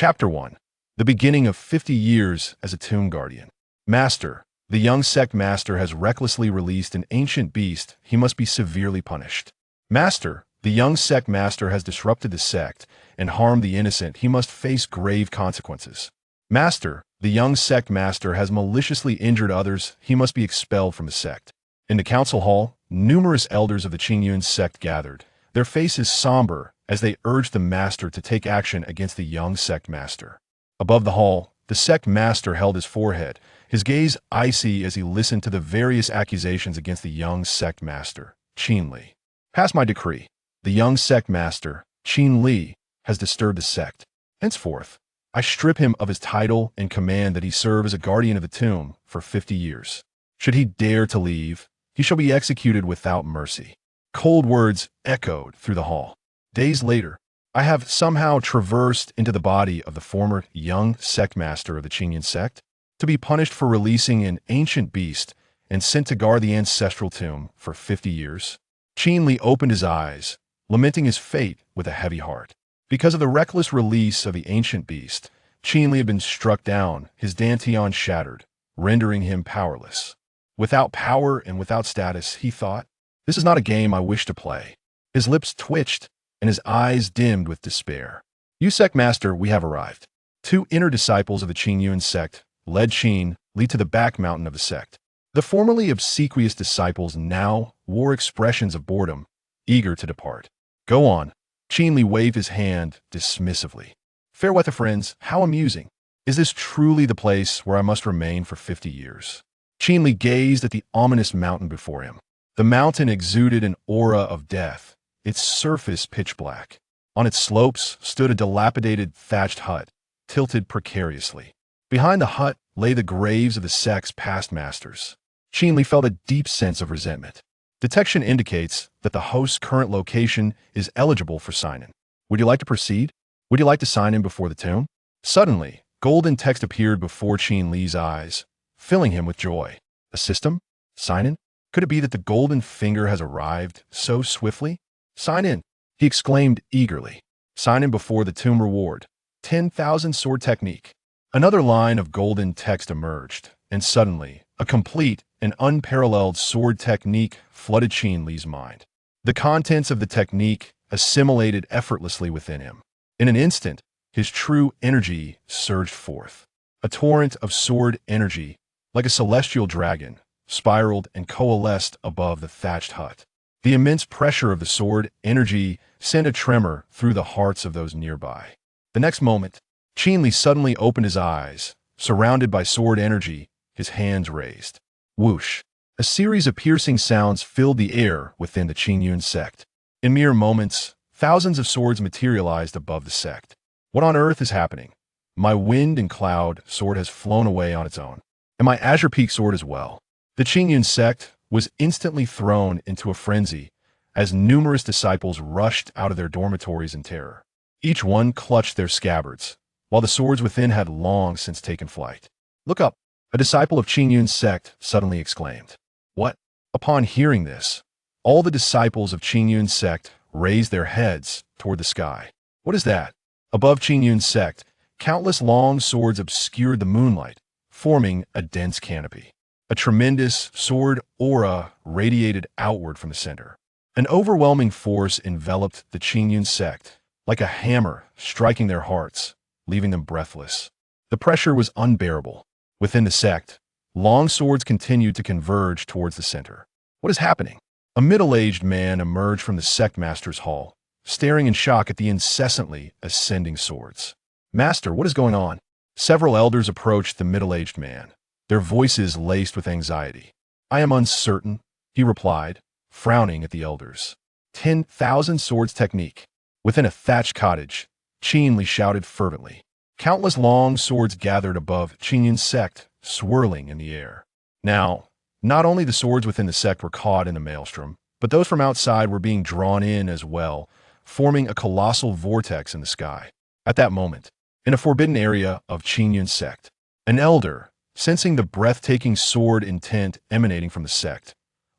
Chapter 1. The beginning of 50 years as a tomb guardian. Master. The young sect master has recklessly released an ancient beast. He must be severely punished. Master. The young sect master has disrupted the sect and harmed the innocent. He must face grave consequences. Master. The young sect master has maliciously injured others. He must be expelled from the sect. In the council hall, numerous elders of the Qingyun sect gathered, their faces somber as they urged the master to take action against the young sect master. Above the hall, the sect master held his forehead, his gaze icy as he listened to the various accusations against the young sect master, Qin Li. Pass my decree. The young sect master, Qin Li, has disturbed the sect. Henceforth, I strip him of his title and command that he serve as a guardian of the tomb for 50 years. Should he dare to leave, he shall be executed without mercy. Cold words echoed through the hall. Days later, I have somehow traversed into the body of the former young sect master of the Qingyun sect, to be punished for releasing an ancient beast and sent to guard the ancestral tomb for 50 years. Qin Li opened his eyes, lamenting his fate with a heavy heart. Because of the reckless release of the ancient beast, Qin Li had been struck down, his dantian shattered, rendering him powerless. Without power and without status, he thought, this is not a game I wish to play. His lips twitched, and his eyes dimmed with despair. You sect master, we have arrived. 2 inner disciples of the Qingyun sect led Qin Li to the back mountain of the sect. The formerly obsequious disciples now wore expressions of boredom, eager to depart. Go on. Qin Li waved his hand dismissively. Fair weather friends, how amusing. Is this truly the place where I must remain for 50 years? Qin Li gazed at the ominous mountain before him. The mountain exuded an aura of death, its surface pitch black. On its slopes stood a dilapidated thatched hut, tilted precariously. Behind the hut lay the graves of the sect's past masters. Qin Li felt a deep sense of resentment. Detection indicates that the host's current location is eligible for sign-in. Would you like to proceed? Would you like to sign in before the tomb? Suddenly, golden text appeared before Qin Li's eyes, filling him with joy. A system? Sign-in? Could it be that the golden finger has arrived so swiftly? Sign in, he exclaimed eagerly. Sign in before the tomb reward. 10,000 sword technique. Another line of golden text emerged, and suddenly, a complete and unparalleled sword technique flooded Qin Li's mind. The contents of the technique assimilated effortlessly within him. In an instant, his true energy surged forth. A torrent of sword energy, like a celestial dragon, spiraled and coalesced above the thatched hut. The immense pressure of the sword energy sent a tremor through the hearts of those nearby. The next moment, Qin Li suddenly opened his eyes, surrounded by sword energy, his hands raised. Whoosh! A series of piercing sounds filled the air within the Qingyun sect. In mere moments, thousands of swords materialized above the sect. What on earth is happening? My wind and cloud sword has flown away on its own, and my azure peak sword as well. The Qingyun sect was instantly thrown into a frenzy as numerous disciples rushed out of their dormitories in terror. Each one clutched their scabbards, while the swords within had long since taken flight. Look up, a disciple of Qingyun's sect suddenly exclaimed. What? Upon hearing this, all the disciples of Qingyun's sect raised their heads toward the sky. What is that? Above Qingyun's sect, countless long swords obscured the moonlight, forming a dense canopy. A tremendous sword aura radiated outward from the center. An overwhelming force enveloped the Qingyun sect, like a hammer striking their hearts, leaving them breathless. The pressure was unbearable. Within the sect, long swords continued to converge towards the center. What is happening? A middle-aged man emerged from the sect master's hall, staring in shock at the incessantly ascending swords. Master, what is going on? Several elders approached the middle-aged man, their voices laced with anxiety. I am uncertain, he replied, frowning at the elders. 10,000 swords technique. Within a thatched cottage, Qin Li shouted fervently. Countless long swords gathered above Qingyun's sect, swirling in the air. Now, not only the swords within the sect were caught in the maelstrom, but those from outside were being drawn in as well, forming a colossal vortex in the sky. At that moment, in a forbidden area of Qingyun's sect, an elder, sensing the breathtaking sword intent emanating from the sect,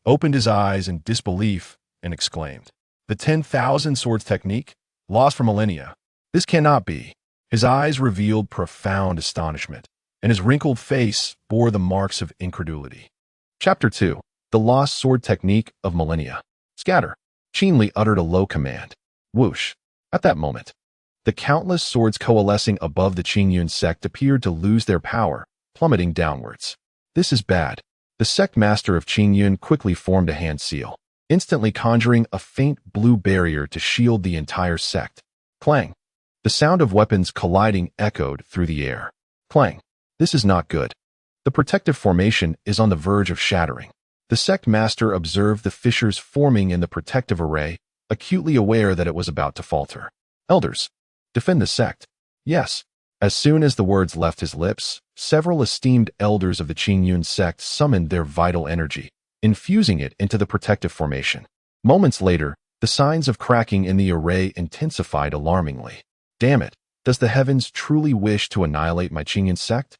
opened his eyes in disbelief and exclaimed, The 10,000 swords technique? Lost for millennia. This cannot be. His eyes revealed profound astonishment, and his wrinkled face bore the marks of incredulity. Chapter 2. The Lost Sword Technique of Millennia. Scatter. Qin Li uttered a low command. Whoosh. At that moment, the countless swords coalescing above the Qingyun sect appeared to lose their power, plummeting downwards. This is bad. The sect master of Qingyun quickly formed a hand seal, instantly conjuring a faint blue barrier to shield the entire sect. Clang. The sound of weapons colliding echoed through the air. Clang. This is not good. The protective formation is on the verge of shattering. The sect master observed the fissures forming in the protective array, acutely aware that it was about to falter. Elders, defend the sect. Yes. As soon as the words left his lips, several esteemed elders of the Qingyun sect summoned their vital energy, infusing it into the protective formation. Moments later, the signs of cracking in the array intensified alarmingly. Damn it, does the heavens truly wish to annihilate my Qingyun sect?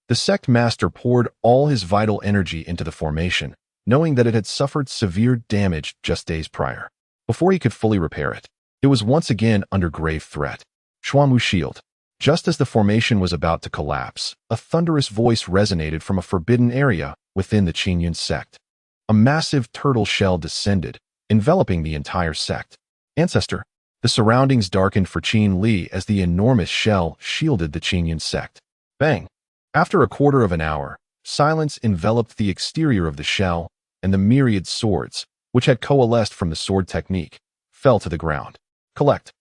The sect master poured all his vital energy into the formation, knowing that it had suffered severe damage just days prior. Before he could fully repair it, it was once again under grave threat. Xuanwu Shield. Just as the formation was about to collapse, a thunderous voice resonated from a forbidden area within the Qingyun sect. A massive turtle shell descended, enveloping the entire sect. Ancestor. The surroundings darkened for Qin Li as the enormous shell shielded the Qingyun sect. Bang! After a quarter of an hour, silence enveloped the exterior of the shell, and the myriad swords, which had coalesced from the sword technique, fell to the ground. Collect.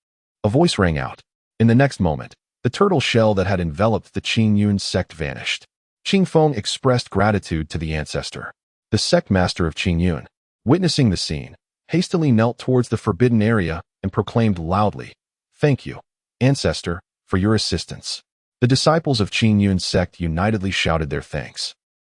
A voice rang out. In the next moment, the turtle shell that had enveloped the Qingyun sect vanished. Qingfeng expressed gratitude to the ancestor. The sect master of Qingyun, witnessing the scene, hastily knelt towards the forbidden area and proclaimed loudly, "Thank you, ancestor, for your assistance." The disciples of Qingyun sect unitedly shouted their thanks,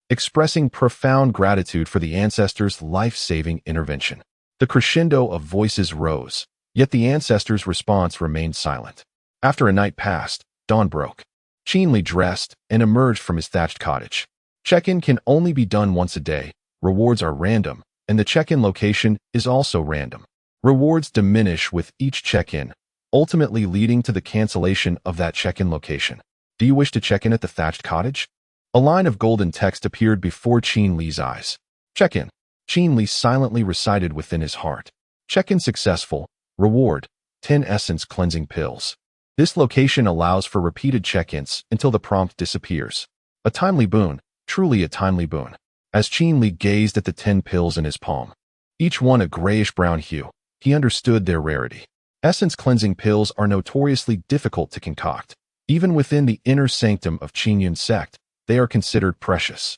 expressing profound gratitude for the ancestor's life-saving intervention. The crescendo of voices rose, yet the ancestor's response remained silent. After a night passed, dawn broke. Qin Li dressed and emerged from his thatched cottage. Check-in can only be done once a day, rewards are random, and the check-in location is also random. Rewards diminish with each check-in, ultimately leading to the cancellation of that check-in location. Do you wish to check in at the thatched cottage? A line of golden text appeared before Qin Li's eyes. Check-in. Qin Li silently recited within his heart. Check-in successful. Reward, 10 essence cleansing pills. This location allows for repeated check-ins until the prompt disappears. A timely boon, truly a timely boon. As Qin Li gazed at the 10 pills in his palm, each one a grayish-brown hue, he understood their rarity. Essence cleansing pills are notoriously difficult to concoct. Even within the inner sanctum of Qingyun sect, they are considered precious.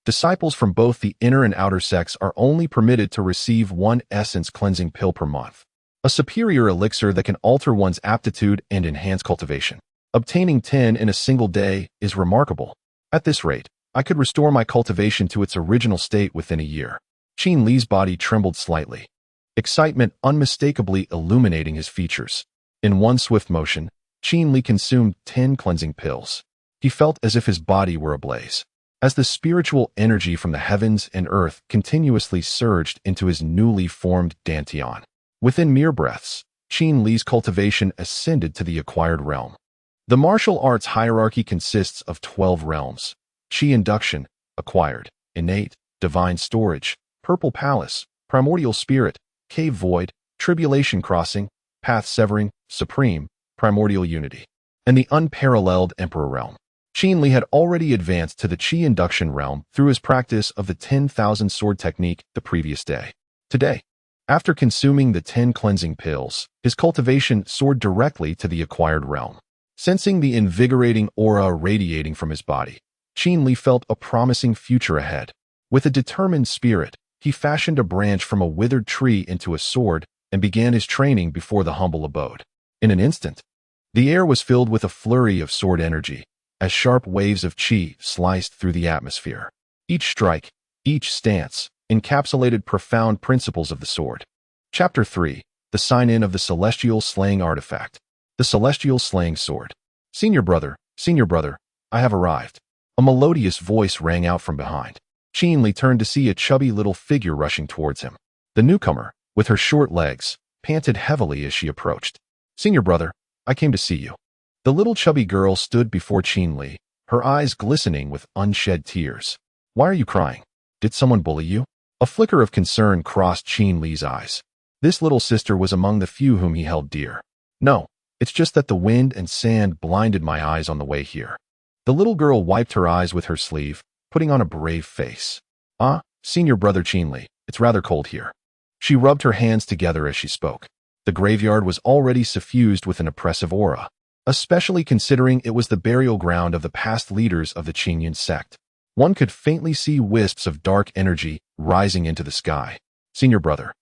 Disciples from both the inner and outer sects are only permitted to receive 1 essence cleansing pill per month. A superior elixir that can alter one's aptitude and enhance cultivation. Obtaining 10 in a single day is remarkable. At this rate, I could restore my cultivation to its original state within a year. Qin Li's body trembled slightly, excitement unmistakably illuminating his features. In one swift motion, Qin Li consumed 10 cleansing pills. He felt as if his body were ablaze, as the spiritual energy from the heavens and earth continuously surged into his newly formed dantian. Within mere breaths, Qin Li's cultivation ascended to the acquired realm. The martial arts hierarchy consists of 12 realms: Qi induction, acquired; innate, divine storage; purple palace, primordial spirit; cave void, tribulation crossing; path severing, supreme, primordial unity; and the unparalleled emperor realm. Qin Li had already advanced to the Qi induction realm through his practice of the 10,000 sword technique the previous day. Today, after consuming the 10 cleansing pills, his cultivation soared directly to the acquired realm. Sensing the invigorating aura radiating from his body, Qin Li felt a promising future ahead. With a determined spirit, he fashioned a branch from a withered tree into a sword and began his training before the humble abode. In an instant, the air was filled with a flurry of sword energy, as sharp waves of qi sliced through the atmosphere. Each strike, each stance, encapsulated profound principles of the sword. Chapter 3. The Sign-In of the Celestial Slaying Artifact. The Celestial Slaying Sword. Senior brother, I have arrived. A melodious voice rang out from behind. Qin Li turned to see a chubby little figure rushing towards him. The newcomer, with her short legs, panted heavily as she approached. Senior brother, I came to see you. The little chubby girl stood before Qin Li, her eyes glistening with unshed tears. Why are you crying? Did someone bully you? A flicker of concern crossed Qin Li's eyes. This little sister was among the few whom he held dear. No, it's just that the wind and sand blinded my eyes on the way here. The little girl wiped her eyes with her sleeve, putting on a brave face. Senior brother Qin Li, it's rather cold here. She rubbed her hands together as she spoke. The graveyard was already suffused with an oppressive aura, especially considering it was the burial ground of the past leaders of the Qingyun sect. One could faintly see wisps of dark energy rising into the sky. Senior brother,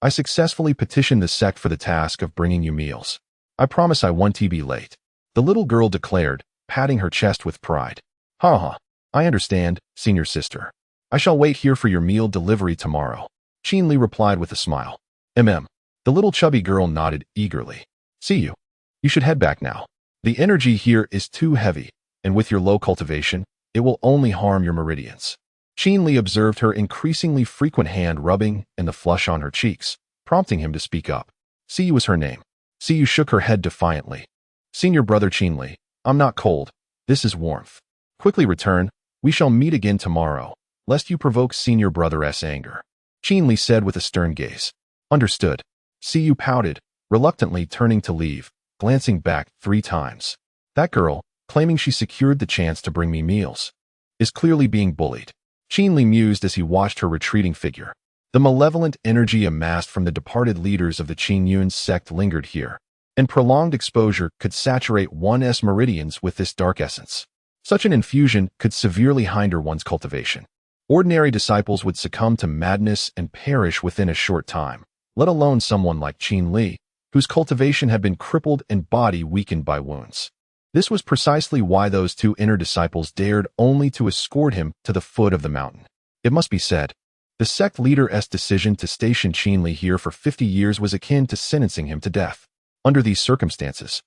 I successfully petitioned the sect for the task of bringing you meals. I promise I won't be late. The little girl declared, patting her chest with pride. Ha, I understand, senior sister. I shall wait here for your meal delivery tomorrow. Qin Li replied with a smile. The little chubby girl nodded eagerly. See you. You should head back now. The energy here is too heavy, and with your low cultivation, it will only harm your meridians. Qin Li observed her increasingly frequent hand rubbing and the flush on her cheeks, prompting him to speak up. Siyu was her name. Siyu shook her head defiantly. Senior brother Qin Li, I'm not cold. This is warmth. Quickly return. We shall meet again tomorrow, lest you provoke senior brother's anger. Qin Li said with a stern gaze. Understood. Siyu pouted, reluctantly turning to leave, glancing back 3 times. That girl, claiming she secured the chance to bring me meals, is clearly being bullied. Qin Li mused as he watched her retreating figure. The malevolent energy amassed from the departed leaders of the Qingyun sect lingered here, and prolonged exposure could saturate one's meridians with this dark essence. Such an infusion could severely hinder one's cultivation. Ordinary disciples would succumb to madness and perish within a short time, let alone someone like Qin Li, whose cultivation had been crippled and body weakened by wounds. This was precisely why those 2 inner disciples dared only to escort him to the foot of the mountain. It must be said, the sect leader's decision to station Qin Li here for 50 years was akin to sentencing him to death. Under these circumstances,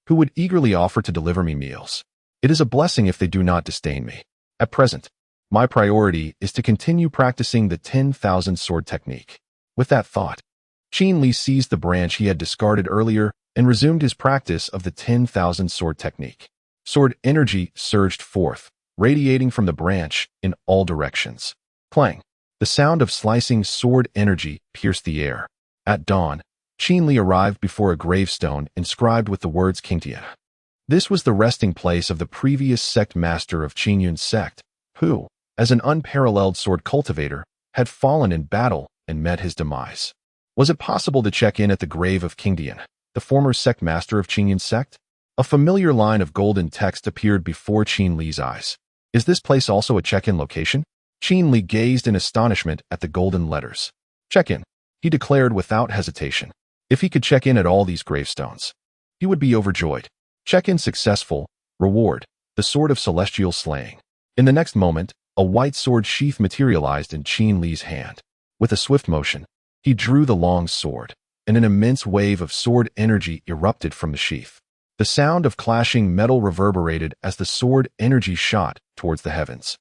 who would eagerly offer to deliver me meals? It is a blessing if they do not disdain me. At present, my priority is to continue practicing the 10,000 sword technique. With that thought, Qin Li seized the branch he had discarded earlier and resumed his practice of the 10,000 sword technique. Sword energy surged forth, radiating from the branch in all directions. Clang! The sound of slicing sword energy pierced the air. At dawn, Qin Li arrived before a gravestone inscribed with the words Qingtian. This was the resting place of the previous sect master of Qingyun sect, who, as an unparalleled sword cultivator, had fallen in battle and met his demise. Was it possible to check in at the grave of Qingtian, the former sect master of Qingyun sect? A familiar line of golden text appeared before Qin Li's eyes. Is this place also a check-in location? Qin Li gazed in astonishment at the golden letters. Check-in, he declared without hesitation. If he could check in at all these gravestones, he would be overjoyed. Check-in successful. Reward, the sword of celestial slaying. In the next moment, a white sword sheath materialized in Qin Li's hand. With a swift motion, he drew the long sword, and an immense wave of sword energy erupted from the sheath. The sound of clashing metal reverberated as the sword energy shot towards the heavens,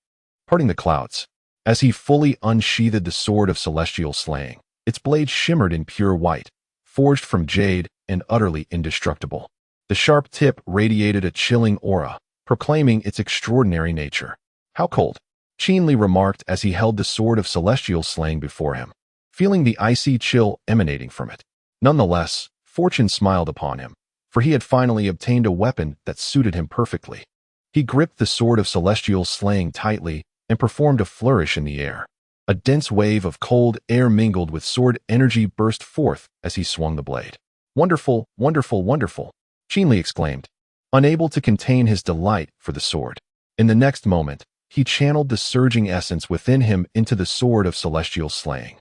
parting the clouds. As he fully unsheathed the sword of celestial slaying, its blade shimmered in pure white, forged from jade and utterly indestructible. The sharp tip radiated a chilling aura, proclaiming its extraordinary nature. How cold, Qin Li remarked as he held the sword of celestial slaying before him, feeling the icy chill emanating from it. Nonetheless, fortune smiled upon him, for he had finally obtained a weapon that suited him perfectly. He gripped the sword of celestial slaying tightly and performed a flourish in the air. A dense wave of cold air mingled with sword energy burst forth as he swung the blade. Wonderful, wonderful, wonderful, Qin Li exclaimed, unable to contain his delight for the sword. In the next moment, he channeled the surging essence within him into the sword of celestial slaying.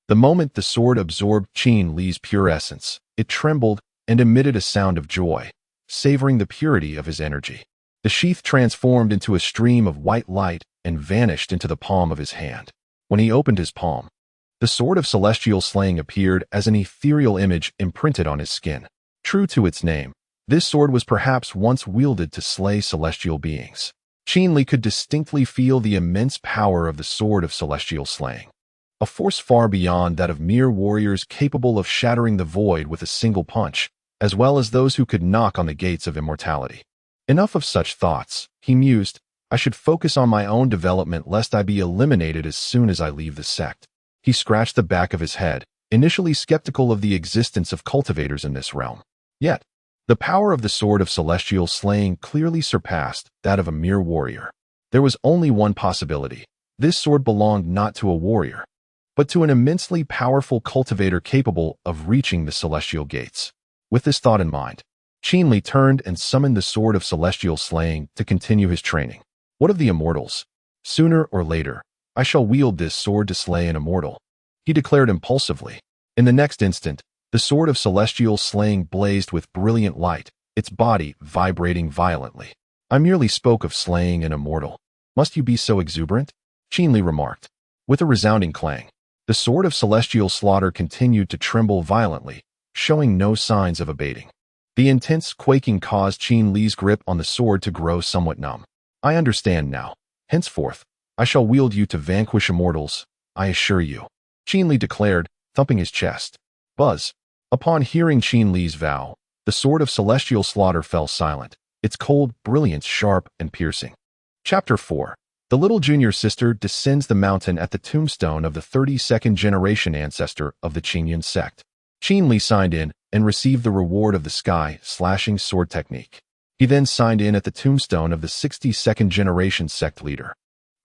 The moment the sword absorbed Qin Li's pure essence, it trembled and emitted a sound of joy, savoring the purity of his energy. The sheath transformed into a stream of white light and vanished into the palm of his hand. When he opened his palm, the sword of celestial slaying appeared as an ethereal image imprinted on his skin. True to its name, this sword was perhaps once wielded to slay celestial beings. Qin Li could distinctly feel the immense power of the sword of celestial slaying, a force far beyond that of mere warriors capable of shattering the void with a single punch, as well as those who could knock on the gates of immortality. Enough of such thoughts, he mused. I should focus on my own development lest I be eliminated as soon as I leave the sect. He scratched the back of his head, initially skeptical of the existence of cultivators in this realm. Yet, the power of the sword of celestial slaying clearly surpassed that of a mere warrior. There was only one possibility. This sword belonged not to a warrior, but to an immensely powerful cultivator capable of reaching the celestial gates. With this thought in mind, Qin turned and summoned the sword of celestial slaying to continue his training. What of the immortals? Sooner or later, I shall wield this sword to slay an immortal, he declared impulsively. In the next instant, the sword of celestial slaying blazed with brilliant light, its body vibrating violently. I merely spoke of slaying an immortal. Must you be so exuberant? Qin remarked. With a resounding clang, the sword of celestial slaughter continued to tremble violently, showing no signs of abating. The intense quaking caused Qin grip on the sword to grow somewhat numb. I understand now. Henceforth, I shall wield you to vanquish immortals, I assure you, Qin declared, thumping his chest. Buzz. Upon hearing Qin vow, the sword of celestial slaughter fell silent, its cold brilliance sharp and piercing. Chapter 4. The little junior sister descends the mountain at the tombstone of the 32nd generation ancestor of the Qingyun sect. Qin signed in and received the reward of the sky-slashing sword technique. He then signed in at the tombstone of the 62nd generation sect leader,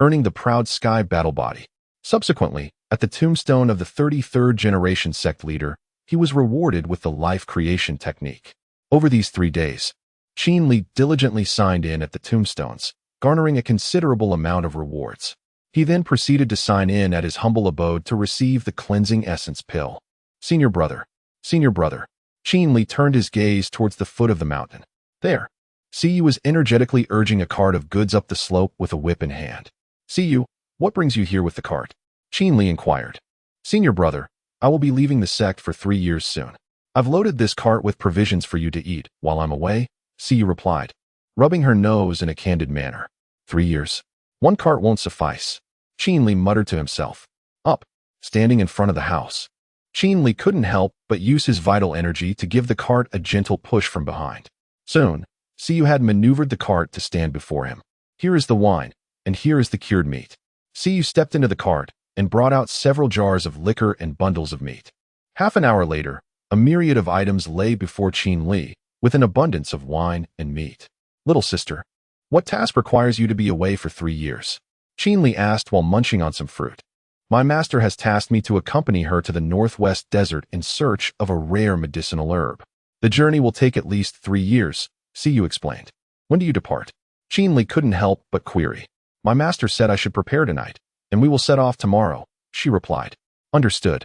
earning the proud sky battle body. Subsequently, at the tombstone of the 33rd generation sect leader, he was rewarded with the life creation technique. Over these 3 days, Qin diligently signed in at the tombstones, garnering a considerable amount of rewards. He then proceeded to sign in at his humble abode to receive the cleansing essence pill. Senior brother. Qin turned his gaze towards the foot of the mountain. There. Siyu was energetically urging a cart of goods up the slope with a whip in hand. Siyu, what brings you here with the cart? Qin inquired. Senior brother, I will be leaving the sect for 3 years soon. I've loaded this cart with provisions for you to eat while I'm away, Siyu replied, rubbing her nose in a candid manner. 3 years. One cart won't suffice. Qin muttered to himself. Up, standing in front of the house. Qin couldn't help but use his vital energy to give the cart a gentle push from behind. Soon, Siyu had maneuvered the cart to stand before him. Here is the wine, and here is the cured meat. Siyu stepped into the cart and brought out several jars of liquor and bundles of meat. Half an hour later, a myriad of items lay before Qin with an abundance of wine and meat. Little sister, what task requires you to be away for 3 years? Qin asked while munching on some fruit. My master has tasked me to accompany her to the northwest desert in search of a rare medicinal herb. The journey will take at least 3 years, Siyu explained. When do you depart? Qin couldn't help but query. My master said I should prepare tonight, and we will set off tomorrow, she replied. Understood.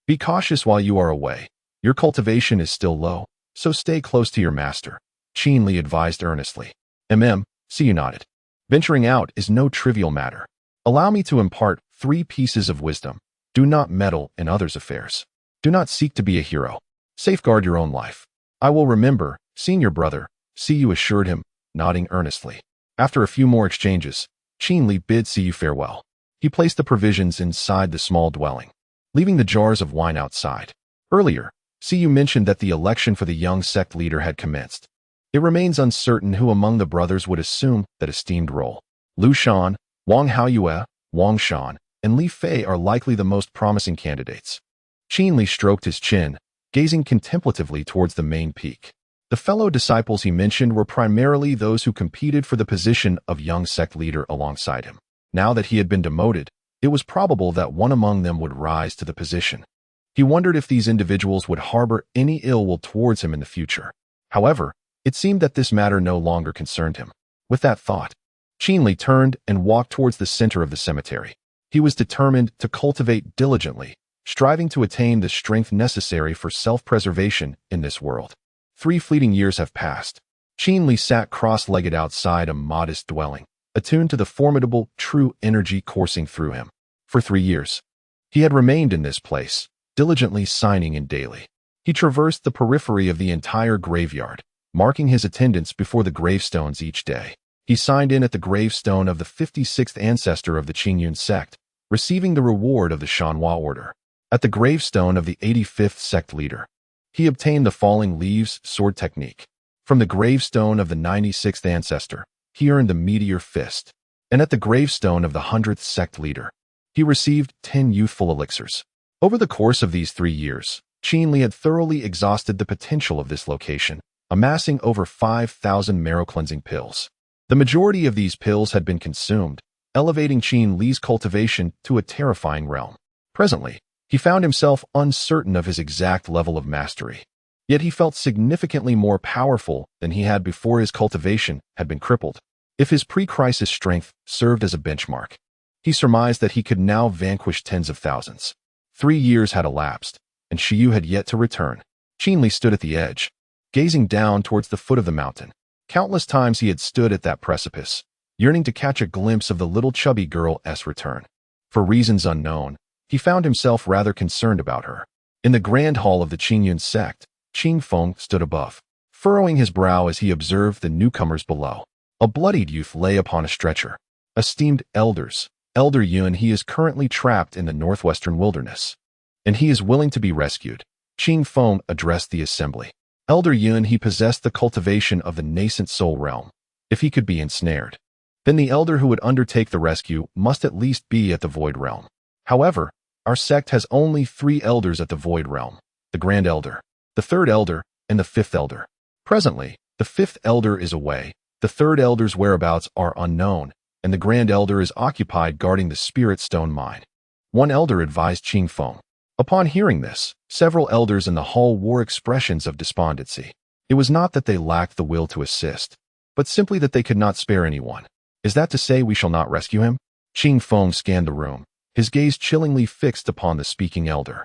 Be cautious while you are away. Your cultivation is still low, so stay close to your master, Qin advised earnestly. Siyu nodded. Venturing out is no trivial matter. Allow me to impart 3 pieces of wisdom. Do not meddle in others' affairs. Do not seek to be a hero. Safeguard your own life. I will remember, senior brother, Siyu assured him, nodding earnestly. After a few more exchanges, Qin bid Siyu farewell. He placed the provisions inside the small dwelling, leaving the jars of wine outside. Earlier, Siyu mentioned that the election for the young sect leader had commenced. It remains uncertain who among the brothers would assume that esteemed role. Lu Shan, Wang Haoyue, Wang Shan, and Li Fei are likely the most promising candidates. Qin stroked his chin, gazing contemplatively towards the main peak. The fellow disciples he mentioned were primarily those who competed for the position of young sect leader alongside him. Now that he had been demoted, it was probable that one among them would rise to the position. He wondered if these individuals would harbor any ill will towards him in the future. However, it seemed that this matter no longer concerned him. With that thought, Qin turned and walked towards the center of the cemetery. He was determined to cultivate diligently, striving to attain the strength necessary for self-preservation in this world. 3 fleeting years have passed. Qin sat cross-legged outside a modest dwelling, attuned to the formidable, true energy coursing through him. For 3 years, he had remained in this place, diligently signing in daily. He traversed the periphery of the entire graveyard, marking his attendance before the gravestones each day. He signed in at the gravestone of the 56th ancestor of the Qingyun sect, receiving the reward of the Shanhua order. At the gravestone of the 85th sect leader, He obtained the falling leaves sword technique. From the gravestone of the 96th ancestor, he earned the meteor fist. And at the gravestone of the 100th sect leader, he received 10 youthful elixirs. Over the course of these 3 years, Qin Li had thoroughly exhausted the potential of this location, amassing over 5,000 marrow-cleansing pills. The majority of these pills had been consumed, elevating Qin Li's cultivation to a terrifying realm. Presently, he found himself uncertain of his exact level of mastery. Yet he felt significantly more powerful than he had before his cultivation had been crippled. If his pre-crisis strength served as a benchmark, he surmised that he could now vanquish tens of thousands. 3 years had elapsed, and Shiyu had yet to return. Qin Li stood at the edge, gazing down towards the foot of the mountain. Countless times he had stood at that precipice, yearning to catch a glimpse of the little chubby girl's return. For reasons unknown, he found himself rather concerned about her. In the grand hall of the Qingyun sect, Qing Feng stood above, furrowing his brow as he observed the newcomers below. A bloodied youth lay upon a stretcher. Esteemed elders, Elder Yun, he is currently trapped in the northwestern wilderness, and he is willing to be rescued. Qing Feng addressed the assembly. Elder Yun, he possessed the cultivation of the nascent soul realm. If he could be ensnared, then the elder who would undertake the rescue must at least be at the void realm. However, our sect has only 3 elders at the void realm: the Grand Elder, the 3rd Elder, and the 5th Elder. Presently, the 5th Elder is away, the 3rd Elder's whereabouts are unknown, and the Grand Elder is occupied guarding the Spirit Stone mine. One elder advised Qing Feng. Upon hearing this, several elders in the hall wore expressions of despondency. It was not that they lacked the will to assist, but simply that they could not spare anyone. Is that to say we shall not rescue him? Qing Feng scanned the room, his gaze chillingly fixed upon the speaking elder.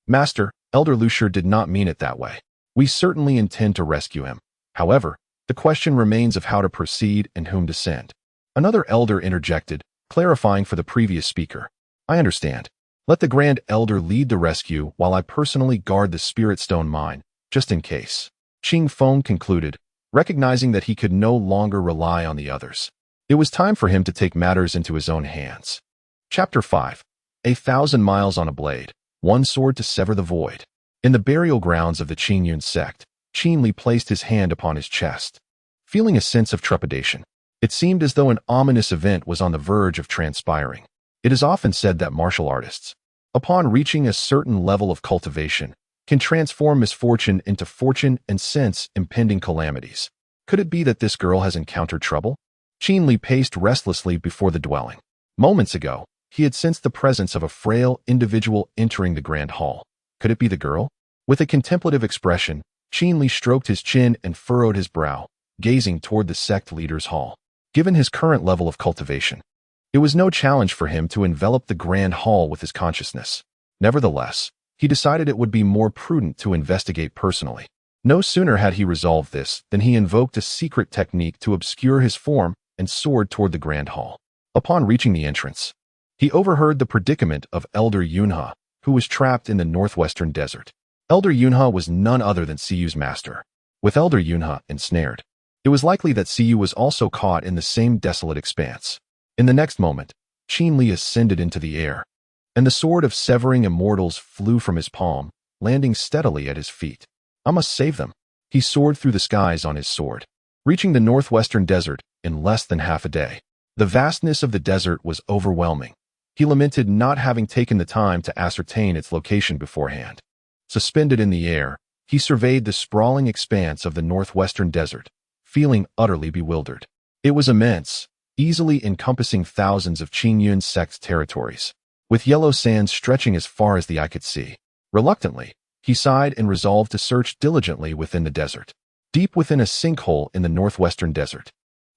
Master, Elder Lucier did not mean it that way. We certainly intend to rescue him. However, the question remains of how to proceed and whom to send. Another elder interjected, clarifying for the previous speaker. I understand. Let the Grand Elder lead the rescue while I personally guard the Spirit Stone mine, just in case. Qing Feng concluded, recognizing that he could no longer rely on the others. It was time for him to take matters into his own hands. Chapter 5. 1,000 miles on a blade, one sword to sever the void. In the burial grounds of the Qingyun sect, Qin Li placed his hand upon his chest, feeling a sense of trepidation. It seemed as though an ominous event was on the verge of transpiring. It is often said that martial artists, upon reaching a certain level of cultivation, can transform misfortune into fortune and sense impending calamities. Could it be that this girl has encountered trouble? Qin Li paced restlessly before the dwelling. Moments ago, he had sensed the presence of a frail individual entering the grand hall. Could it be the girl? With a contemplative expression, Qin Li stroked his chin and furrowed his brow, gazing toward the sect leader's hall. Given his current level of cultivation, it was no challenge for him to envelop the grand hall with his consciousness. Nevertheless, he decided it would be more prudent to investigate personally. No sooner had he resolved this than he invoked a secret technique to obscure his form and soared toward the grand hall. Upon reaching the entrance, he overheard the predicament of Elder Yunhe, who was trapped in the northwestern desert. Elder Yunhe was none other than Siyu's master. With Elder Yunhe ensnared, it was likely that Siyu was also caught in the same desolate expanse. In the next moment, Qin Li ascended into the air, and the sword of severing immortals flew from his palm, landing steadily at his feet. I must save them. He soared through the skies on his sword, reaching the northwestern desert in less than half a day. The vastness of the desert was overwhelming. He lamented not having taken the time to ascertain its location beforehand. Suspended in the air, he surveyed the sprawling expanse of the northwestern desert, feeling utterly bewildered. It was immense, easily encompassing thousands of Qingyun sect territories, with yellow sands stretching as far as the eye could see. Reluctantly, he sighed and resolved to search diligently within the desert. Deep within a sinkhole in the northwestern desert,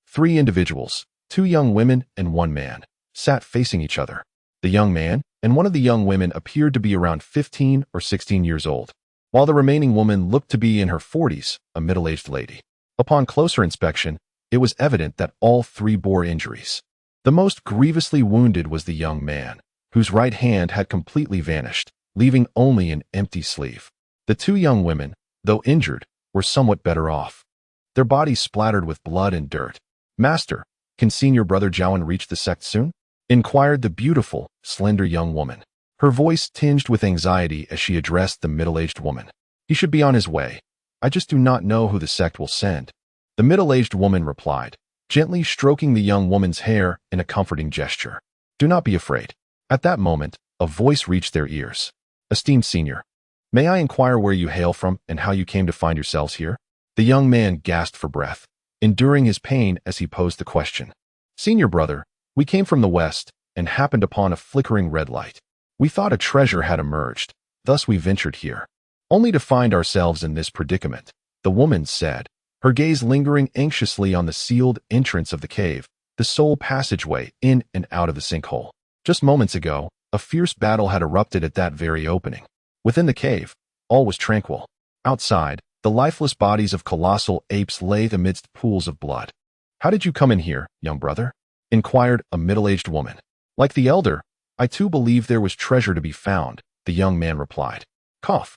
3 individuals, 2 young women and 1 man, sat facing each other. The young man and one of the young women appeared to be around 15 or 16 years old, while the remaining woman looked to be in her 40s, a middle-aged lady. Upon closer inspection, it was evident that all 3 bore injuries. The most grievously wounded was the young man, whose right hand had completely vanished, leaving only an empty sleeve. The 2 young women, though injured, were somewhat better off, their bodies splattered with blood and dirt. Master, can Senior Brother Jiawen reach the sect soon? Inquired the beautiful, slender young woman, her voice tinged with anxiety as she addressed the middle-aged woman. He should be on his way. I just do not know who the sect will send. The middle-aged woman replied, gently stroking the young woman's hair in a comforting gesture. Do not be afraid. At that moment, a voice reached their ears. Esteemed senior, may I inquire where you hail from and how you came to find yourselves here? The young man gasped for breath, enduring his pain as he posed the question. Senior brother, we came from the west and happened upon a flickering red light. We thought a treasure had emerged, thus we ventured here. Only to find ourselves in this predicament, the woman said, her gaze lingering anxiously on the sealed entrance of the cave, the sole passageway in and out of the sinkhole. Just moments ago, a fierce battle had erupted at that very opening. Within the cave, all was tranquil. Outside, the lifeless bodies of colossal apes lay amidst pools of blood. How did you come in here, young brother? Inquired a middle-aged woman. Like the elder, I too believe there was treasure to be found, the young man replied. Cough.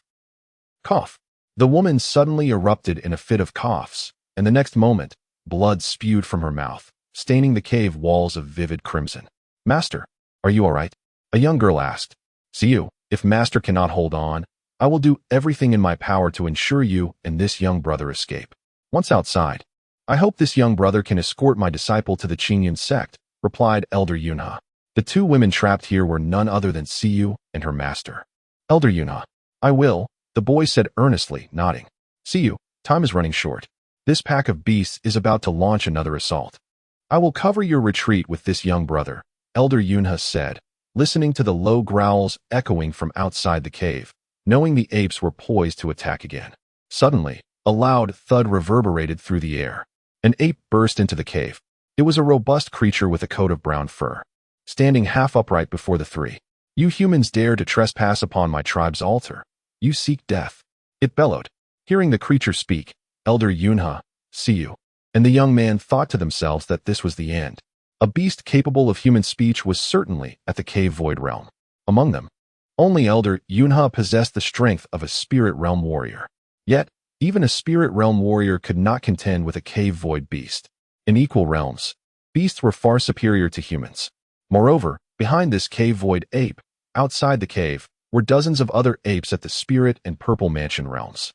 Cough. The woman suddenly erupted in a fit of coughs, and the next moment, blood spewed from her mouth, staining the cave walls of vivid crimson. Master, are you all right? A young girl asked. See you, if Master cannot hold on, I will do everything in my power to ensure you and this young brother escape. Once outside, I hope this young brother can escort my disciple to the Qingyun sect, replied Elder Yunha. The two women trapped here were none other than Siyu and her master. Elder Yunha, I will, the boy said earnestly, nodding. Siyu, time is running short. This pack of beasts is about to launch another assault. I will cover your retreat with this young brother, Elder Yunha said, listening to the low growls echoing from outside the cave, knowing the apes were poised to attack again. Suddenly, a loud thud reverberated through the air. An ape burst into the cave. It was a robust creature with a coat of brown fur, standing half upright before the three. You humans dare to trespass upon my tribe's altar. You seek death. It bellowed. Hearing the creature speak, Elder Yunha, Siyu, and the young man thought to themselves that this was the end. A beast capable of human speech was certainly at the cave void realm. Among them, only Elder Yunha possessed the strength of a spirit realm warrior. Yet, even a spirit realm warrior could not contend with a cave void beast. In equal realms, beasts were far superior to humans. Moreover, behind this cave void ape, outside the cave, were dozens of other apes at the spirit and purple mansion realms.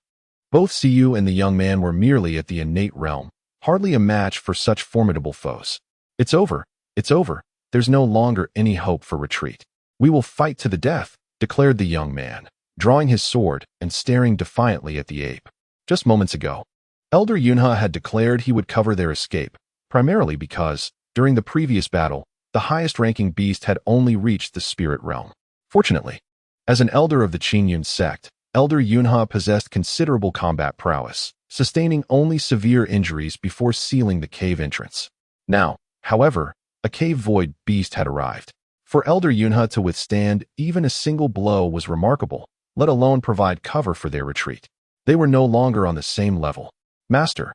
Both Siyu and the young man were merely at the innate realm, hardly a match for such formidable foes. It's over. It's over. There's no longer any hope for retreat. We will fight to the death, declared the young man, drawing his sword and staring defiantly at the ape. Just moments ago, Elder Yunha had declared he would cover their escape, primarily because, during the previous battle, the highest-ranking beast had only reached the spirit realm. Fortunately, as an elder of the Qingyun sect, Elder Yunha possessed considerable combat prowess, sustaining only severe injuries before sealing the cave entrance. Now, however, a cave void beast had arrived. For Elder Yunha to withstand even a single blow was remarkable, let alone provide cover for their retreat. They were no longer on the same level. Master.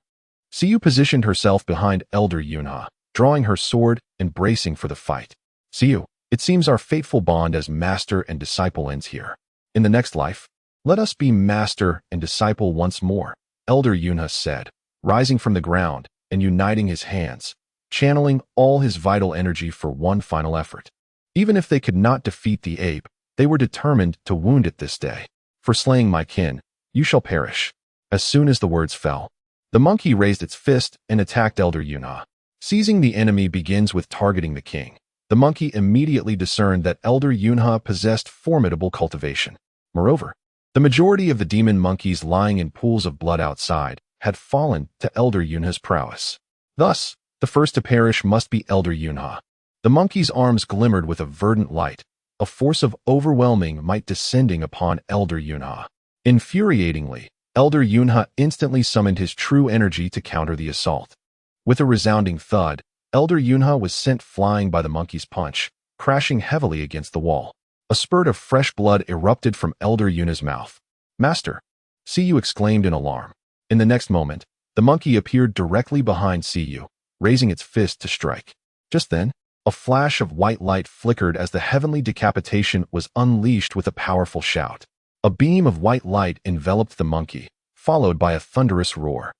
Siyu positioned herself behind Elder Yunha, drawing her sword and bracing for the fight. Siyu, it seems our fateful bond as master and disciple ends here. In the next life, let us be master and disciple once more, Elder Yunha said, rising from the ground and uniting his hands, channeling all his vital energy for one final effort. Even if they could not defeat the ape, they were determined to wound it this day. For slaying my kin, you shall perish. As soon as the words fell, the monkey raised its fist and attacked Elder Yunha. Seizing the enemy begins with targeting the king. The monkey immediately discerned that Elder Yunha possessed formidable cultivation. Moreover, the majority of the demon monkeys lying in pools of blood outside had fallen to Elder Yunha's prowess. Thus, the first to perish must be Elder Yunha. The monkey's arms glimmered with a verdant light, a force of overwhelming might descending upon Elder Yunha. Infuriatingly, Elder Yunha instantly summoned his true energy to counter the assault. With a resounding thud, Elder Yunha was sent flying by the monkey's punch, crashing heavily against the wall. A spurt of fresh blood erupted from Elder Yunha's mouth. Master! Siyu exclaimed in alarm. In the next moment, the monkey appeared directly behind Siyu, raising its fist to strike. Just then, a flash of white light flickered as the heavenly decapitation was unleashed with a powerful shout. A beam of white light enveloped the monkey, followed by a thunderous roar.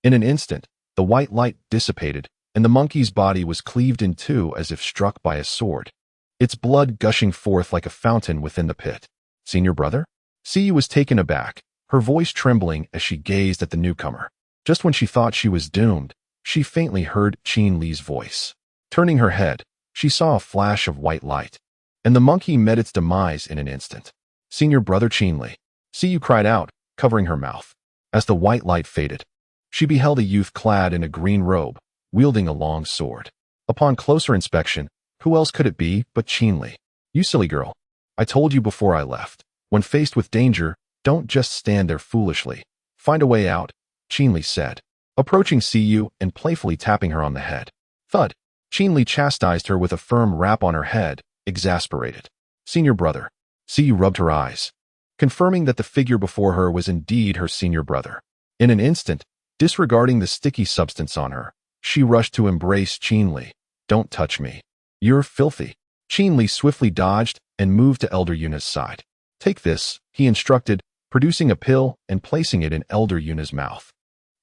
In an instant, the white light dissipated, and the monkey's body was cleaved in two as if struck by a sword, its blood gushing forth like a fountain within the pit. Senior brother? Siyu was taken aback, her voice trembling as she gazed at the newcomer. Just when she thought she was doomed, she faintly heard Qin Li's voice. Turning her head, she saw a flash of white light, and the monkey met its demise in an instant. "Senior brother Qin Li," Siyu cried out, covering her mouth. As the white light faded, she beheld a youth clad in a green robe, wielding a long sword. Upon closer inspection, who else could it be but Qin Li? "You silly girl. I told you before I left. When faced with danger, don't just stand there foolishly. Find a way out," Qin Li said, approaching Siyu and playfully tapping her on the head. Thud! Qin Li chastised her with a firm rap on her head, exasperated. "Senior brother." Siyu rubbed her eyes, confirming that the figure before her was indeed her senior brother. In an instant, disregarding the sticky substance on her, she rushed to embrace Qin Li. "Don't touch me. You're filthy." Qin Li swiftly dodged and moved to Elder Yuna's side. "Take this," he instructed, producing a pill and placing it in Elder Yuna's mouth.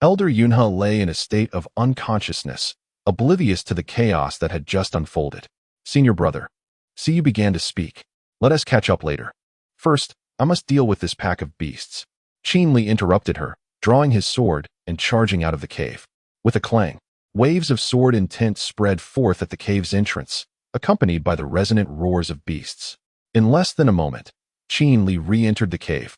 Elder Yunha lay in a state of unconsciousness, oblivious to the chaos that had just unfolded. "Senior brother." Siyu began to speak. "Let us catch up later. First, I must deal with this pack of beasts." Qin Li interrupted her, drawing his sword and charging out of the cave. With a clang, waves of sword intent spread forth at the cave's entrance, accompanied by the resonant roars of beasts. In less than a moment, Qin Li re-entered the cave,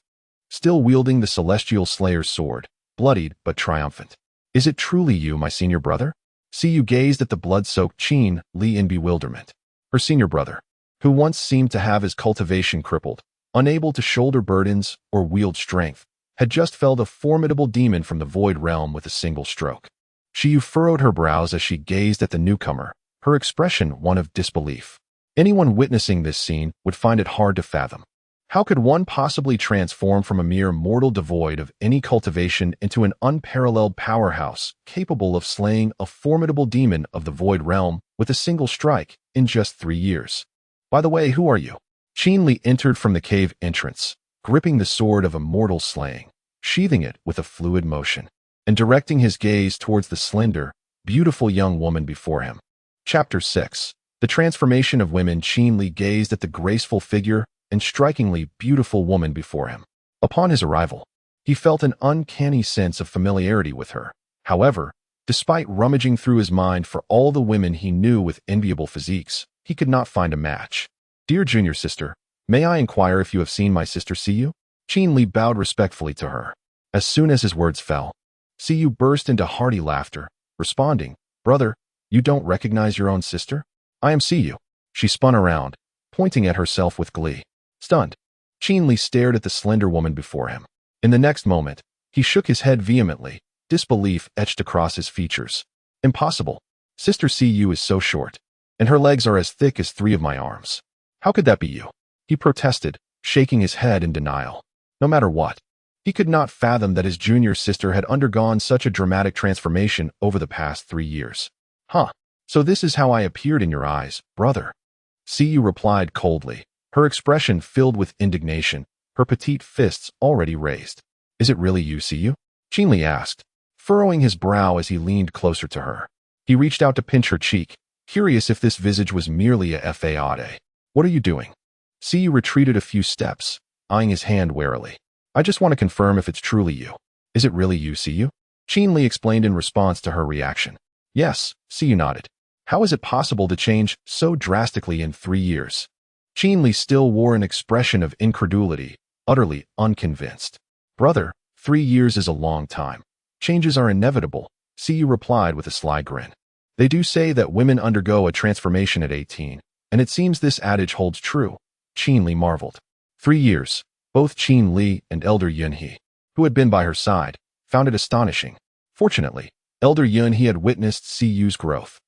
still wielding the celestial slayer's sword, bloodied but triumphant. "Is it truly you, my senior brother?" Siyu gazed at the blood-soaked Qin Li in bewilderment. Her senior brother, who once seemed to have his cultivation crippled, unable to shoulder burdens or wield strength, had just felled a formidable demon from the void realm with a single stroke. Siyu furrowed her brows as she gazed at the newcomer, her expression one of disbelief. Anyone witnessing this scene would find it hard to fathom. How could one possibly transform from a mere mortal devoid of any cultivation into an unparalleled powerhouse capable of slaying a formidable demon of the void realm with a single strike in just 3 years? "By the way, who are you?" Qin Li entered from the cave entrance, gripping the sword of immortal slaying, sheathing it with a fluid motion, and directing his gaze towards the slender, beautiful young woman before him. Chapter 6. The Transformation of Women. Qin Li gazed at the graceful figure and strikingly beautiful woman before him. Upon his arrival, he felt an uncanny sense of familiarity with her. However, despite rummaging through his mind for all the women he knew with enviable physiques, he could not find a match. "Dear junior sister, may I inquire if you have seen my sister Siyu?" Qin Li bowed respectfully to her. As soon as his words fell, Siyu burst into hearty laughter, responding, "Brother, you don't recognize your own sister? I am Siyu." She spun around, pointing at herself with glee. Stunned, Qin Li stared at the slender woman before him. In the next moment, he shook his head vehemently, disbelief etched across his features. "Impossible. Sister Siyu is so short, and her legs are as thick as 3 of my arms. How could that be you?" he protested, shaking his head in denial. No matter what, he could not fathom that his junior sister had undergone such a dramatic transformation over the past 3 years. "Huh, so this is how I appeared in your eyes, brother," Siyu replied coldly, her expression filled with indignation, her petite fists already raised. "Is it really you, Siyu?" Qin Li asked, furrowing his brow as he leaned closer to her. He reached out to pinch her cheek, curious if this visage was merely a fade. "What are you doing?" Siyu retreated a few steps, eyeing his hand warily. "I just want to confirm if it's truly you." "Is it really you, Siyu?" Qin Li explained in response to her reaction. "Yes," Siyu nodded. "How is it possible to change so drastically in 3 years?" Qin Li still wore an expression of incredulity, utterly unconvinced. "Brother, 3 years is a long time. Changes are inevitable," Siyu replied with a sly grin. "They do say that women undergo a transformation at 18, and it seems this adage holds true." Qin Li marveled. 3 years. Both Qin Li and Elder Yunhe, who had been by her side, found it astonishing. Fortunately, Elder Yunhe had witnessed Siyu's growth,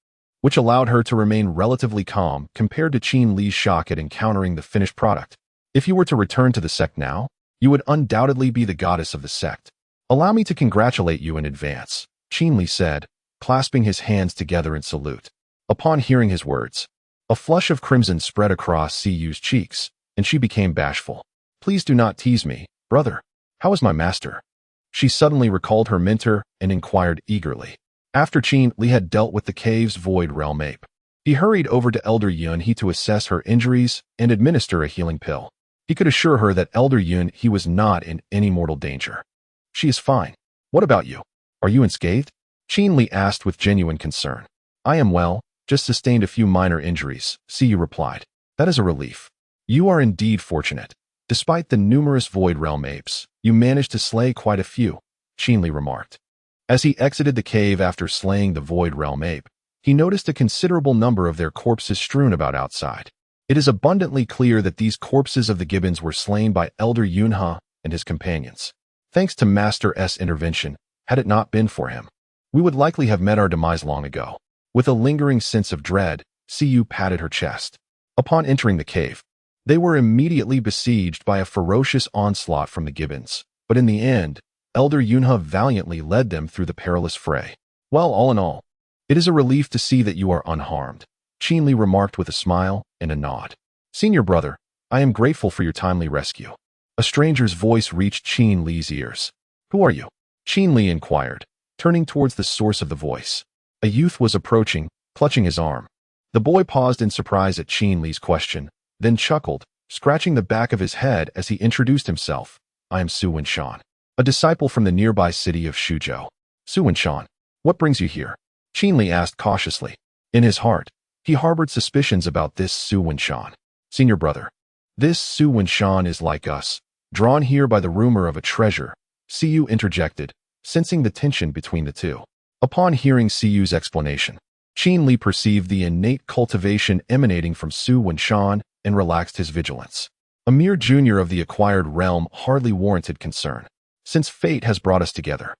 which allowed her to remain relatively calm compared to Qin Li's shock at encountering the finished product. "If you were to return to the sect now, you would undoubtedly be the goddess of the sect. Allow me to congratulate you in advance," Qin Li said, clasping his hands together in salute. Upon hearing his words, a flush of crimson spread across Siyu's cheeks, and she became bashful. "Please do not tease me, brother. How is my master?" She suddenly recalled her mentor and inquired eagerly. After Qin Li had dealt with the cave's void realm ape, he hurried over to Elder Yunhe to assess her injuries and administer a healing pill. He could assure her that Elder Yun he was not in any mortal danger. She is fine. What about you? Are you unscathed? Qin Li asked with genuine concern. I am well, just sustained a few minor injuries, Siyu replied. That is a relief. You are indeed fortunate. Despite the numerous Void Realm apes, you managed to slay quite a few, Qin Li remarked. As he exited the cave after slaying the Void Realm ape, he noticed a considerable number of their corpses strewn about outside. It is abundantly clear that these corpses of the gibbons were slain by Elder Yunhe and his companions. Thanks to Master S intervention, had it not been for him, we would likely have met our demise long ago. With a lingering sense of dread, Siyu patted her chest. Upon entering the cave, they were immediately besieged by a ferocious onslaught from the gibbons, but in the end, Elder Yunhe valiantly led them through the perilous fray. Well, all in all, it is a relief to see that you are unharmed, Qin Li remarked with a smile and a nod. Senior brother, I am grateful for your timely rescue. A stranger's voice reached Qin Li's ears. Who are you? Qin Li inquired, turning towards the source of the voice. A youth was approaching, clutching his arm. The boy paused in surprise at Qin Li's question, then chuckled, scratching the back of his head as he introduced himself. I am Su Wenshan, a disciple from the nearby city of Shuzhou. Su Wenshan, what brings you here? Qin Li asked cautiously. In his heart, he harbored suspicions about this Su Wenshan. Senior brother, this Su Wenshan is like us, drawn here by the rumor of a treasure, Siyu interjected, sensing the tension between the two. Upon hearing Siyu's explanation, Qin Li perceived the innate cultivation emanating from Su Wenshan and relaxed his vigilance. A mere junior of the acquired realm hardly warranted concern, since fate has brought us together.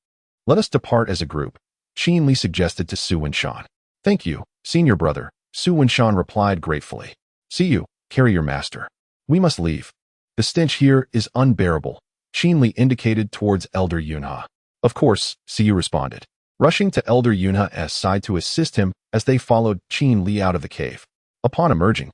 Let us depart as a group, Qin Li suggested to Su Wenshan. Thank you, senior brother, Su Wenshan replied gratefully. Siyu, carry your master. We must leave. The stench here is unbearable, Qin Li indicated towards Elder Yunhe. Of course, Siyu responded, rushing to Elder Yunhe's side to assist him as they followed Qin Li out of the cave. Upon emerging,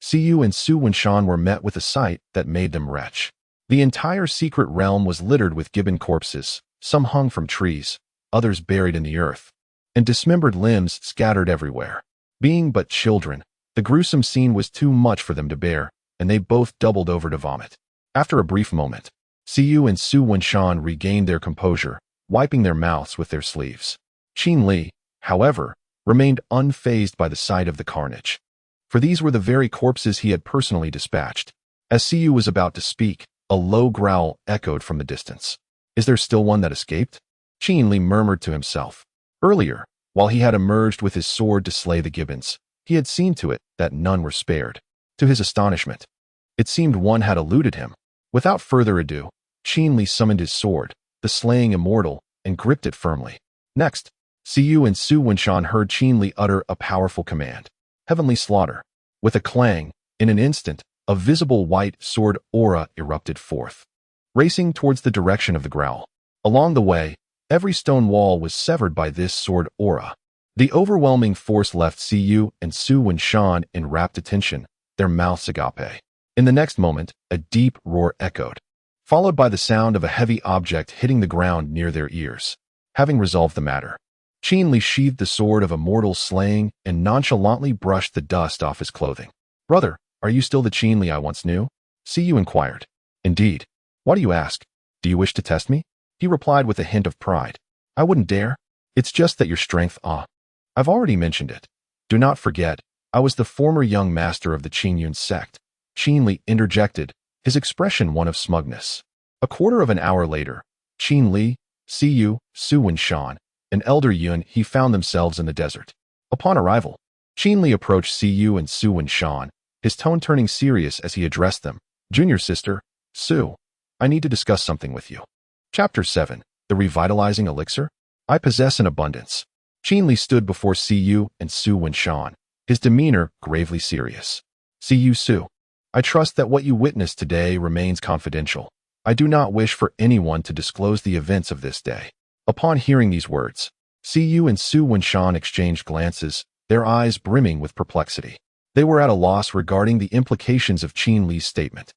Siyu and Su Wenshan were met with a sight that made them retch. The entire secret realm was littered with gibbon corpses, some hung from trees, others buried in the earth, and dismembered limbs scattered everywhere. Being but children, the gruesome scene was too much for them to bear, and they both doubled over to vomit. After a brief moment, Siyu and Su Wenshan regained their composure, wiping their mouths with their sleeves. Qin Li, however, remained unfazed by the sight of the carnage, for these were the very corpses he had personally dispatched. As Siyu was about to speak, a low growl echoed from the distance. Is there still one that escaped? Qin Li murmured to himself. Earlier, while he had emerged with his sword to slay the gibbons, he had seen to it that none were spared. To his astonishment, it seemed one had eluded him. Without further ado, Qin Li summoned his sword, the slaying immortal, and gripped it firmly. Next, Siyu and Su Wenshan heard Qin Li utter a powerful command. Heavenly slaughter. With a clang, in an instant, a visible white sword aura erupted forth, racing towards the direction of the growl. Along the way, every stone wall was severed by this sword aura. The overwhelming force left Siyu and Su Wenshan in rapt attention, their mouths agape. In the next moment, a deep roar echoed, followed by the sound of a heavy object hitting the ground near their ears. Having resolved the matter, Qin Li sheathed the sword of immortal slaying and nonchalantly brushed the dust off his clothing. Brother, are you still the Qin Li I once knew? Siyu inquired. Indeed. Why do you ask? Do you wish to test me? He replied with a hint of pride. I wouldn't dare. It's just that your strength, I've already mentioned it. Do not forget, I was the former young master of the Qingyun sect. Qin Li interjected, his expression one of smugness. A quarter of an hour later, Qin Li, Siyu, Su Wenshan, and Elder Yun he found themselves in the desert. Upon arrival, Qin Li approached Siyu and Su Wenshan, his tone turning serious as he addressed them. Junior sister, Su, I need to discuss something with you. Chapter 7, The Revitalizing Elixir? I possess an abundance. Qin Li stood before Siyu and Su Wenshan, his demeanor gravely serious. Siyu Su, I trust that what you witnessed today remains confidential. I do not wish for anyone to disclose the events of this day. Upon hearing these words, Siyu and Su Wenshan exchanged glances, their eyes brimming with perplexity. They were at a loss regarding the implications of Qin Li's statement.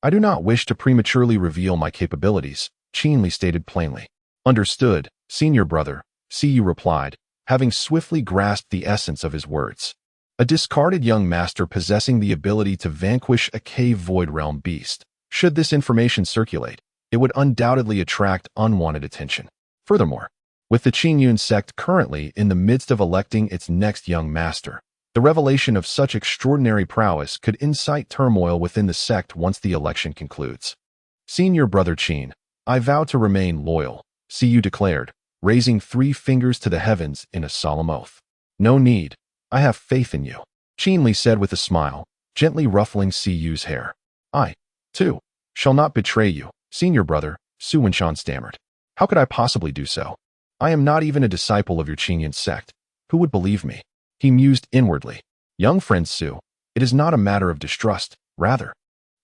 I do not wish to prematurely reveal my capabilities, Qin Li stated plainly. Understood, senior brother, Siyu replied, having swiftly grasped the essence of his words. A discarded young master possessing the ability to vanquish a cave void realm beast, Should this information circulate, it would undoubtedly attract unwanted attention. Furthermore, with the Qingyun sect currently in the midst of electing its next young master, the revelation of such extraordinary prowess could incite turmoil within the sect once the election concludes. Senior brother Qin, I vow to remain loyal, Siyu declared, raising 3 fingers to the heavens in a solemn oath. No need. I have faith in you, Qin Li said with a smile, gently ruffling Siyu's hair. I, too, shall not betray you, senior brother, Su Wenshan stammered. How could I possibly do so? I am not even a disciple of your Qingyun sect. Who would believe me? He mused inwardly. Young friend Su, it is not a matter of distrust, rather.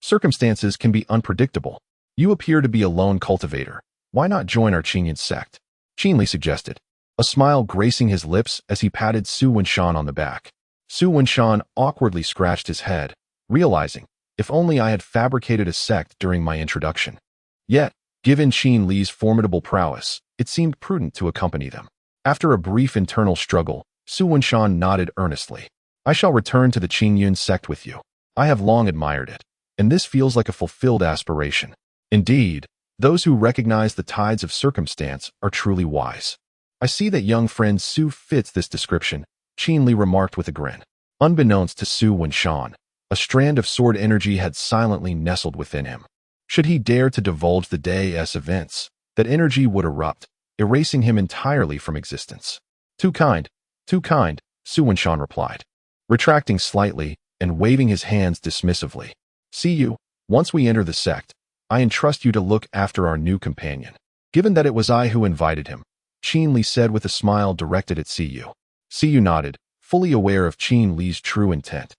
Circumstances can be unpredictable. You appear to be a lone cultivator. Why not join our Qingyun sect? Qin Li suggested, a smile gracing his lips as he patted Su Wenshan on the back. Su Wenshan awkwardly scratched his head, realizing, if only I had fabricated a sect during my introduction. Yet, given Qin Li's formidable prowess, it seemed prudent to accompany them. After a brief internal struggle, Su Wenshan nodded earnestly. I shall return to the Qingyun sect with you. I have long admired it, and this feels like a fulfilled aspiration. Indeed, those who recognize the tides of circumstance are truly wise. I see that young friend Su fits this description, Qin Li remarked with a grin. Unbeknownst to Su Wenshan, a strand of sword energy had silently nestled within him. Should he dare to divulge the day's events, that energy would erupt, erasing him entirely from existence. Too kind, Su Wenshan replied, retracting slightly and waving his hands dismissively. See you, once we enter the sect, I entrust you to look after our new companion. Given that it was I who invited him, Qin Li said with a smile directed at Siyu. Siyu nodded, fully aware of Qin Li's true intent.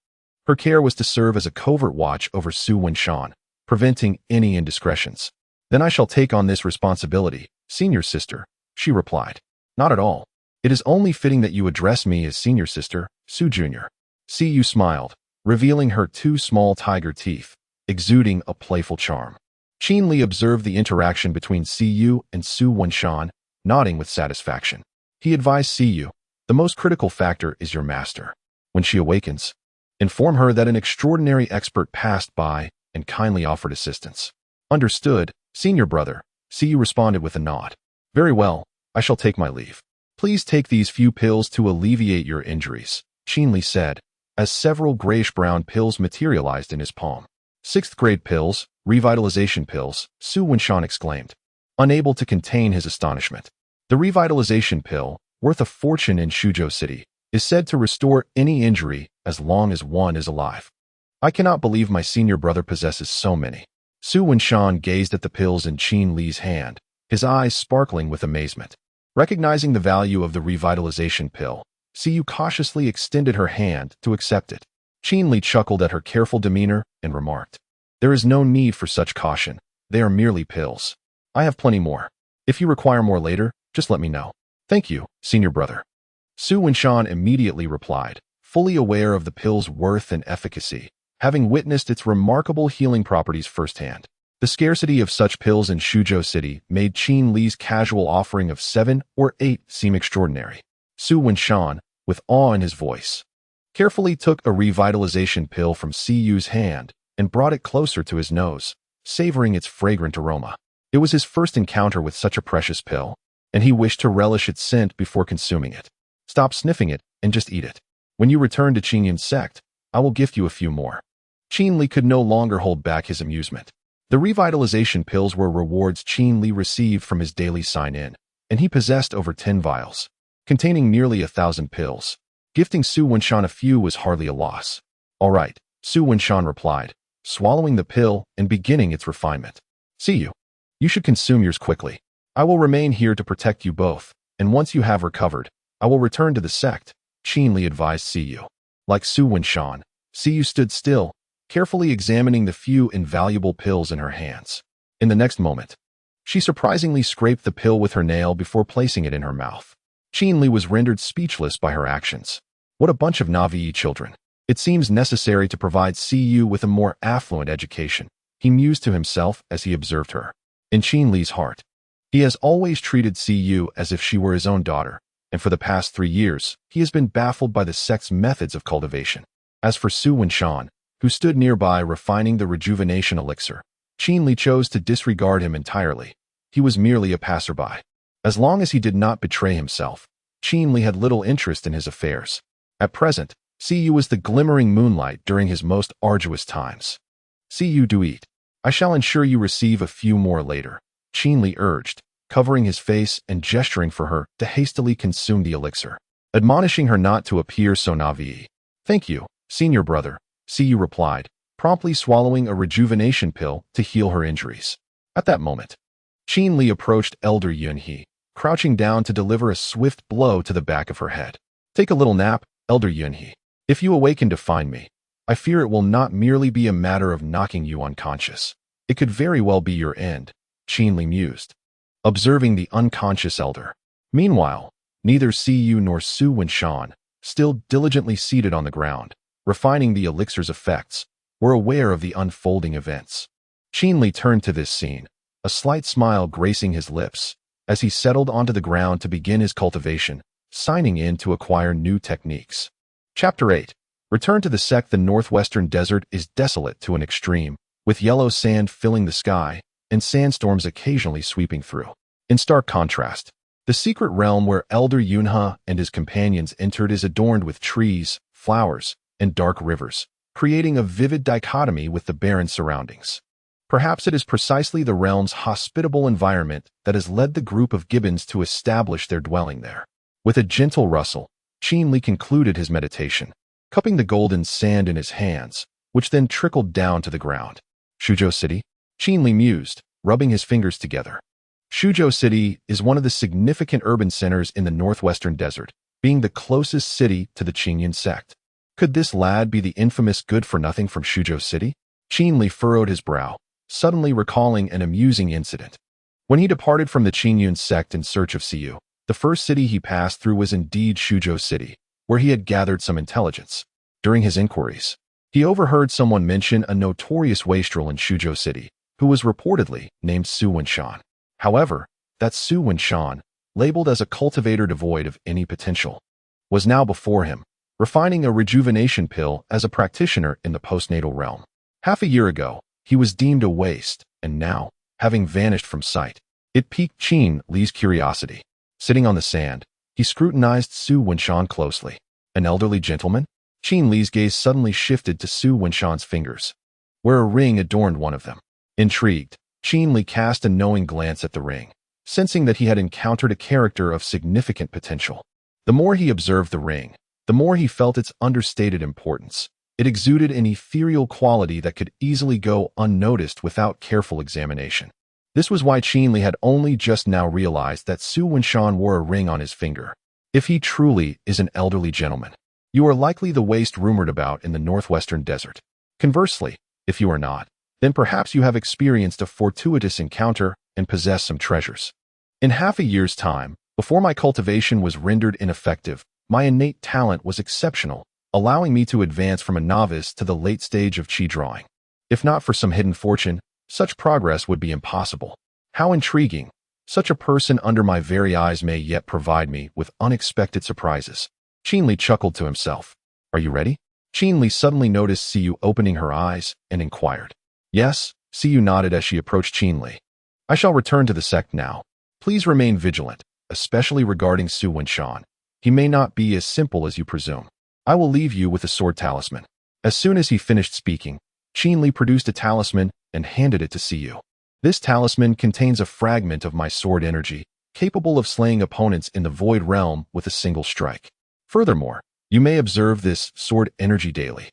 Her care was to serve as a covert watch over Su Wenshan, preventing any indiscretions. Then I shall take on this responsibility, senior sister, she replied. Not at all. It is only fitting that you address me as senior sister, Su Jr. Siyu smiled, revealing her 2 small tiger teeth, exuding a playful charm. Qin Li observed the interaction between Siyu and Su Wenshan, nodding with satisfaction. He advised Siyu, the most critical factor is your master. When she awakens, inform her that an extraordinary expert passed by and kindly offered assistance. Understood, senior brother, Siyu responded with a nod. Very well, I shall take my leave. Please take these few pills to alleviate your injuries, Qin Li said, as several grayish-brown pills materialized in his palm. 6th grade pills, revitalization pills, Su Wenshan exclaimed, unable to contain his astonishment. The revitalization pill, worth a fortune in Shuzhou City, is said to restore any injury as long as one is alive. I cannot believe my senior brother possesses so many. Su Wenshan gazed at the pills in Qin Li's hand, his eyes sparkling with amazement. Recognizing the value of the revitalization pill, Siyu cautiously extended her hand to accept it. Qin Li chuckled at her careful demeanor and remarked, there is no need for such caution. They are merely pills. I have plenty more. If you require more later, just let me know. Thank you, senior brother. Su Wenshan immediately replied, fully aware of the pill's worth and efficacy, having witnessed its remarkable healing properties firsthand. The scarcity of such pills in Shuzhou City made Qin Li's casual offering of 7 or 8 seem extraordinary. Su Wenshan, with awe in his voice, carefully took a revitalization pill from Siyu's hand and brought it closer to his nose, savoring its fragrant aroma. It was his first encounter with such a precious pill, and he wished to relish its scent before consuming it. Stop sniffing it and just eat it. When you return to Qingyun sect, I will gift you a few more. Qin Li could no longer hold back his amusement. The revitalization pills were rewards Qin Li received from his daily sign-in, and he possessed over 10 vials, containing nearly 1,000 pills. Gifting Su Wenshan a few was hardly a loss. All right, Su Wenshan replied, swallowing the pill and beginning its refinement. See you. You should consume yours quickly. I will remain here to protect you both, and once you have recovered, I will return to the sect, Qin Li advised Siyu. Like Su Wenshan, Siyu stood still, carefully examining the few invaluable pills in her hands. In the next moment, she surprisingly scraped the pill with her nail before placing it in her mouth. Qin Li was rendered speechless by her actions. What a bunch of Na'vi children. It seems necessary to provide Siyu with a more affluent education, he mused to himself as he observed her. In Qin Li's heart, he has always treated Siyu as if she were his own daughter, and for the past 3 years, he has been baffled by the sect's methods of cultivation. As for Su Wenshan, who stood nearby refining the rejuvenation elixir, Qin Li chose to disregard him entirely. He was merely a passerby. As long as he did not betray himself, Qin Li had little interest in his affairs. At present, Siyu was the glimmering moonlight during his most arduous times. Siyu, do eat. I shall ensure you receive a few more later, Qin Li urged, covering his face and gesturing for her to hastily consume the elixir, admonishing her not to appear so naive. Thank you, senior brother, Siyu replied, promptly swallowing a rejuvenation pill to heal her injuries. At that moment, Qin Li approached Elder Yunhe, crouching down to deliver a swift blow to the back of her head. Take a little nap, Elder Yunhe. If you awaken to find me, I fear it will not merely be a matter of knocking you unconscious. It could very well be your end, Qin Li mused, observing the unconscious elder. Meanwhile, neither Siyu nor Su Wenshan, still diligently seated on the ground, refining the elixir's effects, were aware of the unfolding events. Qin Li turned to this scene, a slight smile gracing his lips, as he settled onto the ground to begin his cultivation, signing in to acquire new techniques. Chapter 8. Return to the sect. The northwestern desert is desolate to an extreme, with yellow sand filling the sky and sandstorms occasionally sweeping through. In stark contrast, the secret realm where Elder Yunhe and his companions entered is adorned with trees, flowers, and dark rivers, creating a vivid dichotomy with the barren surroundings. Perhaps it is precisely the realm's hospitable environment that has led the group of gibbons to establish their dwelling there. With a gentle rustle, Qin Li concluded his meditation, cupping the golden sand in his hands, which then trickled down to the ground. Shuzhou City? Qin Li mused, rubbing his fingers together. Shuzhou City is one of the significant urban centers in the northwestern desert, being the closest city to the Qingyun sect. Could this lad be the infamous good-for-nothing from Shuzhou City? Qin Li furrowed his brow, suddenly recalling an amusing incident. When he departed from the Qingyun sect in search of Siyu, the first city he passed through was indeed Shuzhou City, where he had gathered some intelligence. During his inquiries, he overheard someone mention a notorious wastrel in Shuzhou City, who was reportedly named Su Wenshan. However, that Su Wenshan, labeled as a cultivator devoid of any potential, was now before him, refining a rejuvenation pill as a practitioner in the postnatal realm. Half a year ago, he was deemed a waste, and now, having vanished from sight, it piqued Qin Li's curiosity. Sitting on the sand, he scrutinized Su Wenshan closely. An elderly gentleman? Qin Li's gaze suddenly shifted to Su Wenshan's fingers, where a ring adorned one of them. Intrigued, Qin Li cast a knowing glance at the ring, sensing that he had encountered a character of significant potential. The more he observed the ring, the more he felt its understated importance. It exuded an ethereal quality that could easily go unnoticed without careful examination. This was why Qin Li had only just now realized that Su Wenshan wore a ring on his finger. If he truly is an elderly gentleman, you are likely the waste rumored about in the northwestern desert. Conversely, if you are not, then perhaps you have experienced a fortuitous encounter and possess some treasures. In half a year's time, before my cultivation was rendered ineffective, my innate talent was exceptional, allowing me to advance from a novice to the late stage of qi drawing. If not for some hidden fortune, such progress would be impossible. How intriguing! Such a person under my very eyes may yet provide me with unexpected surprises. Qin Li chuckled to himself. Are you ready? Qin Li suddenly noticed Siyu opening her eyes and inquired. Yes, Siyu nodded as she approached Qin Li. I shall return to the sect now. Please remain vigilant, especially regarding Su Wenshan. He may not be as simple as you presume. I will leave you with a sword talisman. As soon as he finished speaking, Qin Li produced a talisman and handed it to Siyu. This talisman contains a fragment of my sword energy, capable of slaying opponents in the void realm with a single strike. Furthermore, you may observe this sword energy daily,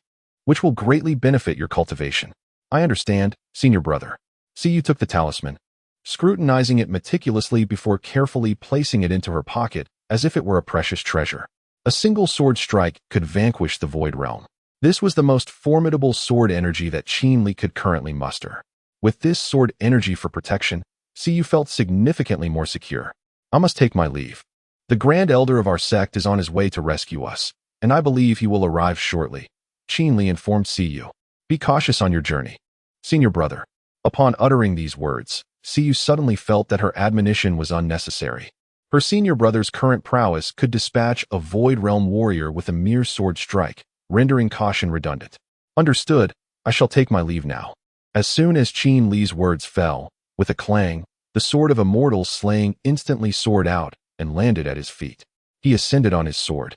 which will greatly benefit your cultivation. I understand, senior brother. Siyu took the talisman, scrutinizing it meticulously before carefully placing it into her pocket as if it were a precious treasure. A single sword strike could vanquish the void realm. This was the most formidable sword energy that Qin Li could currently muster. With this sword energy for protection, Siyu felt significantly more secure. I must take my leave. The Grand Elder of our sect is on his way to rescue us, and I believe he will arrive shortly, Qin Li informed Siyu. Be cautious on your journey, senior brother. Upon uttering these words, Siyu suddenly felt that her admonition was unnecessary. Her senior brother's current prowess could dispatch a void realm warrior with a mere sword strike, rendering caution redundant. Understood, I shall take my leave now. As soon as Qin Li's words fell, with a clang, the sword of immortal slaying instantly soared out and landed at his feet. He ascended on his sword,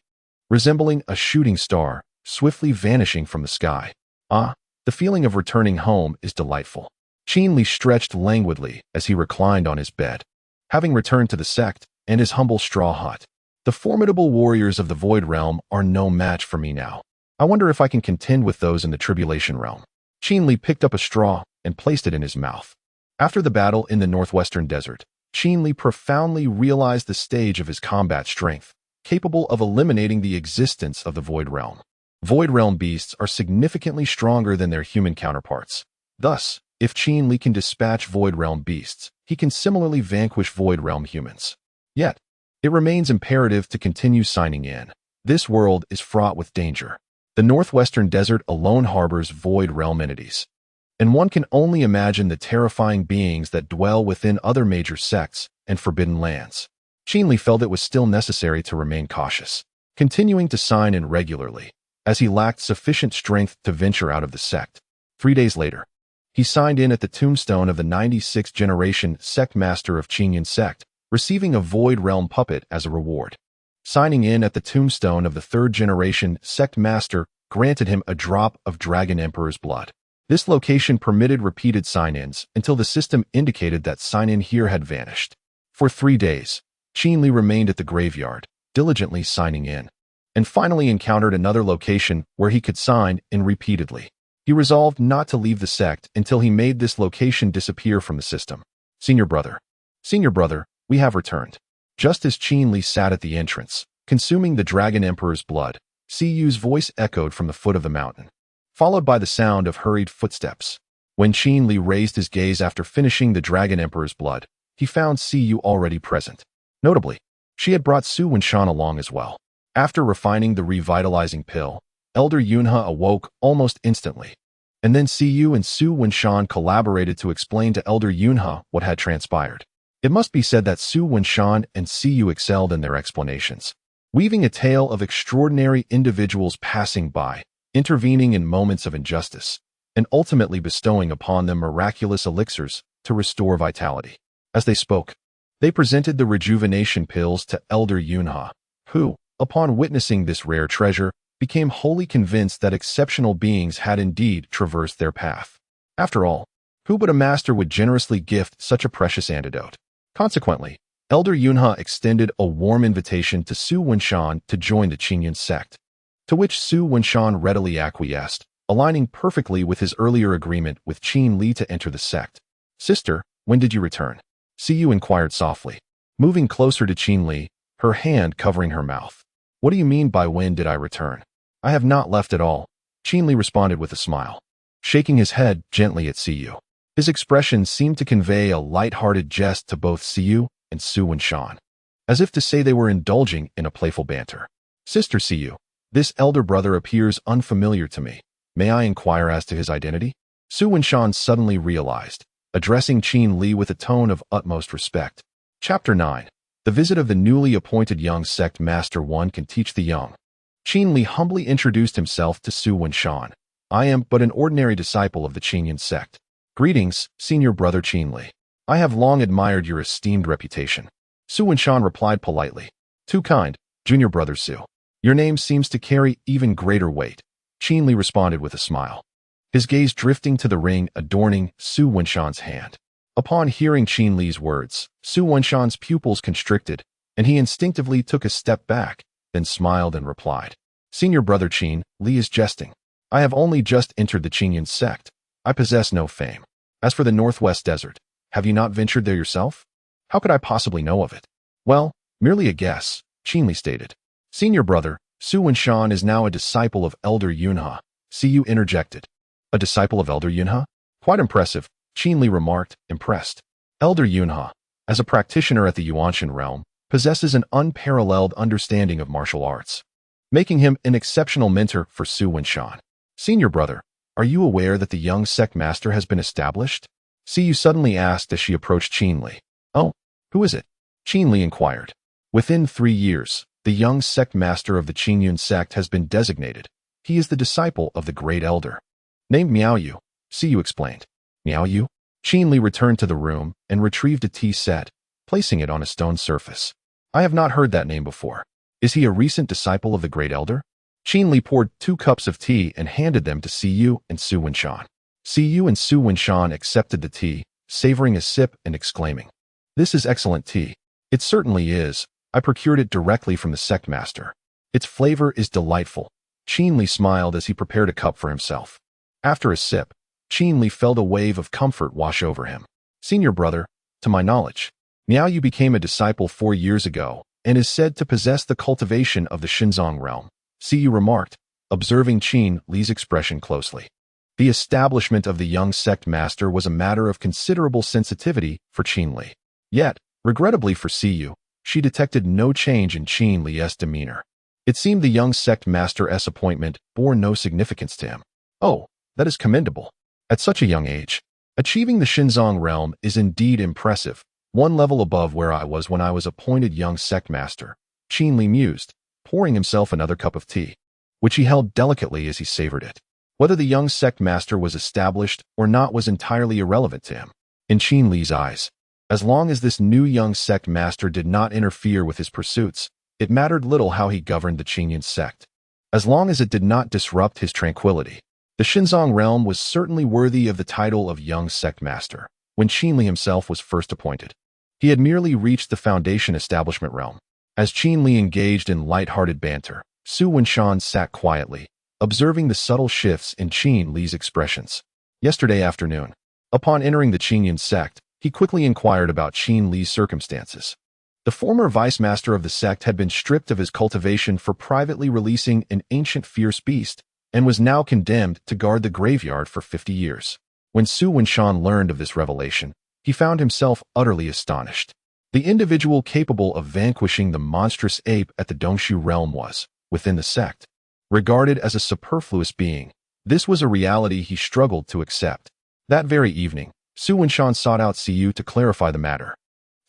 resembling a shooting star, swiftly vanishing from the sky. Ah, the feeling of returning home is delightful. Qin Li stretched languidly as he reclined on his bed. Having returned to the sect and his humble straw hut, the formidable warriors of the Void Realm are no match for me now. I wonder if I can contend with those in the Tribulation Realm. Qin Li picked up a straw and placed it in his mouth. After the battle in the northwestern desert, Qin Li profoundly realized the stage of his combat strength, capable of eliminating the existence of the Void Realm. Void Realm beasts are significantly stronger than their human counterparts. Thus, if Qin Li can dispatch Void Realm beasts, he can similarly vanquish Void Realm humans. Yet, it remains imperative to continue signing in. This world is fraught with danger. The northwestern desert alone harbors Void Realm entities, and one can only imagine the terrifying beings that dwell within other major sects and forbidden lands. Qin Li felt it was still necessary to remain cautious, continuing to sign in regularly, as he lacked sufficient strength to venture out of the sect. 3 days later, he signed in at the tombstone of the 96th generation sect master of Qingyun sect, receiving a Void Realm puppet as a reward. Signing in at the tombstone of the 3rd generation sect master granted him a drop of Dragon Emperor's blood. This location permitted repeated sign-ins until the system indicated that sign-in here had vanished. For 3 days, Qin Li remained at the graveyard, diligently signing in, and finally encountered another location where he could sign in repeatedly. He resolved not to leave the sect until he made this location disappear from the system. Senior brother, we have returned. Just as Qin Li sat at the entrance, consuming the Dragon Emperor's blood, Siyu's voice echoed from the foot of the mountain, followed by the sound of hurried footsteps. When Qin Li raised his gaze after finishing the Dragon Emperor's blood, he found Siyu already present. Notably, she had brought Su Wenshan along as well. After refining the revitalizing pill, Elder Yunhe awoke almost instantly, and then Siyu and Su Wenshan collaborated to explain to Elder Yunhe what had transpired. It must be said that Su Wenshan and Siyu excelled in their explanations, weaving a tale of extraordinary individuals passing by, intervening in moments of injustice, and ultimately bestowing upon them miraculous elixirs to restore vitality. As they spoke, they presented the rejuvenation pills to Elder Yunhe, who, upon witnessing this rare treasure, became wholly convinced that exceptional beings had indeed traversed their path. After all, who but a master would generously gift such a precious antidote? Consequently, Elder Yunhe extended a warm invitation to Su Wenshan to join the Qingyun sect, to which Su Wenshan readily acquiesced, aligning perfectly with his earlier agreement with Qin Li to enter the sect. Sister, when did you return? Siyu inquired softly, moving closer to Qin Li, her hand covering her mouth. What do you mean by when did I return? I have not left at all, Qin Li responded with a smile, shaking his head gently at Siyu. His expression seemed to convey a light-hearted jest to both Siyu and Su Wenshan, as if to say they were indulging in a playful banter. Sister Siyu, this elder brother appears unfamiliar to me. May I inquire as to his identity? Su Wenshan suddenly realized, addressing Qin Li with a tone of utmost respect. Chapter 9. The visit of the newly appointed young sect master. One can teach the young. Qin Li humbly introduced himself to Su Wenshan. I am but an ordinary disciple of the Qingyun sect. Greetings, senior brother Qin Li. I have long admired your esteemed reputation. Su Wenshan replied politely. Too kind, junior brother Su. Your name seems to carry even greater weight. Qin Li responded with a smile, his gaze drifting to the ring adorning Su Wenshan's hand. Upon hearing Qin Li's words, Su Wenshan's pupils constricted, and he instinctively took a step back, then smiled and replied. Senior brother Qin Li is jesting. I have only just entered the Qingyun sect. I possess no fame. As for the Northwest Desert, have you not ventured there yourself? How could I possibly know of it? Well, merely a guess, Qin Li stated. Senior brother, Su Wenshan is now a disciple of Elder Yunhe, Siyu interjected. A disciple of Elder Yunhe? Quite impressive, Qin Li remarked, impressed. Elder Yunhe, as a practitioner at the Yuanshan realm, possesses an unparalleled understanding of martial arts, making him an exceptional mentor for Su Wenshan. Senior brother, are you aware that the young sect master has been established? Siyu suddenly asked as she approached Qin Li. Oh, who is it? Qin Li inquired. Within 3 years, the young sect master of the Qingyun sect has been designated. He is the disciple of the great elder, named Miao Yu, Siyu explained. Miao Yu? Qin Li returned to the room and retrieved a tea set, placing it on a stone surface. I have not heard that name before. Is he a recent disciple of the Great Elder? Qin Li poured 2 cups of tea and handed them to Siyu and Su Wenshan. Siyu and Su Wenshan accepted the tea, savoring a sip and exclaiming, "This is excellent tea." It certainly is. I procured it directly from the sect master. Its flavor is delightful. Qin Li smiled as he prepared a cup for himself. After a sip, Qin Li felt a wave of comfort wash over him. Senior brother, to my knowledge, Miao Yu became a disciple 4 years ago and is said to possess the cultivation of the Xinzong realm, Siyu remarked, observing Qin Li's expression closely. The establishment of the young sect master was a matter of considerable sensitivity for Qin Li. Yet, regrettably for Siyu, she detected no change in Qin Li's demeanor. It seemed the young sect master's appointment bore no significance to him. Oh, that is commendable. At such a young age, achieving the Xinzong realm is indeed impressive, one level above where I was when I was appointed young sect master, Qin Li mused, pouring himself another cup of tea, which he held delicately as he savored it. Whether the young sect master was established or not was entirely irrelevant to him. In Qin Li's eyes, as long as this new young sect master did not interfere with his pursuits, it mattered little how he governed the Qingyun sect. As long as it did not disrupt his tranquility, the Xinzong realm was certainly worthy of the title of young sect master. When Qin Li himself was first appointed, he had merely reached the foundation establishment realm. As Qin Li engaged in light-hearted banter, Su Wenshan sat quietly, observing the subtle shifts in Qin Li's expressions. Yesterday afternoon, upon entering the Qingyun sect, he quickly inquired about Qin Li's circumstances. The former vice master of the sect had been stripped of his cultivation for privately releasing an ancient fierce beast, and was now condemned to guard the graveyard for 50 years. When Su Wenshan learned of this revelation, he found himself utterly astonished. The individual capable of vanquishing the monstrous ape at the Dongshu realm was, within the sect, regarded as a superfluous being. This was a reality he struggled to accept. That very evening, Su Wenshan sought out Siyu to clarify the matter.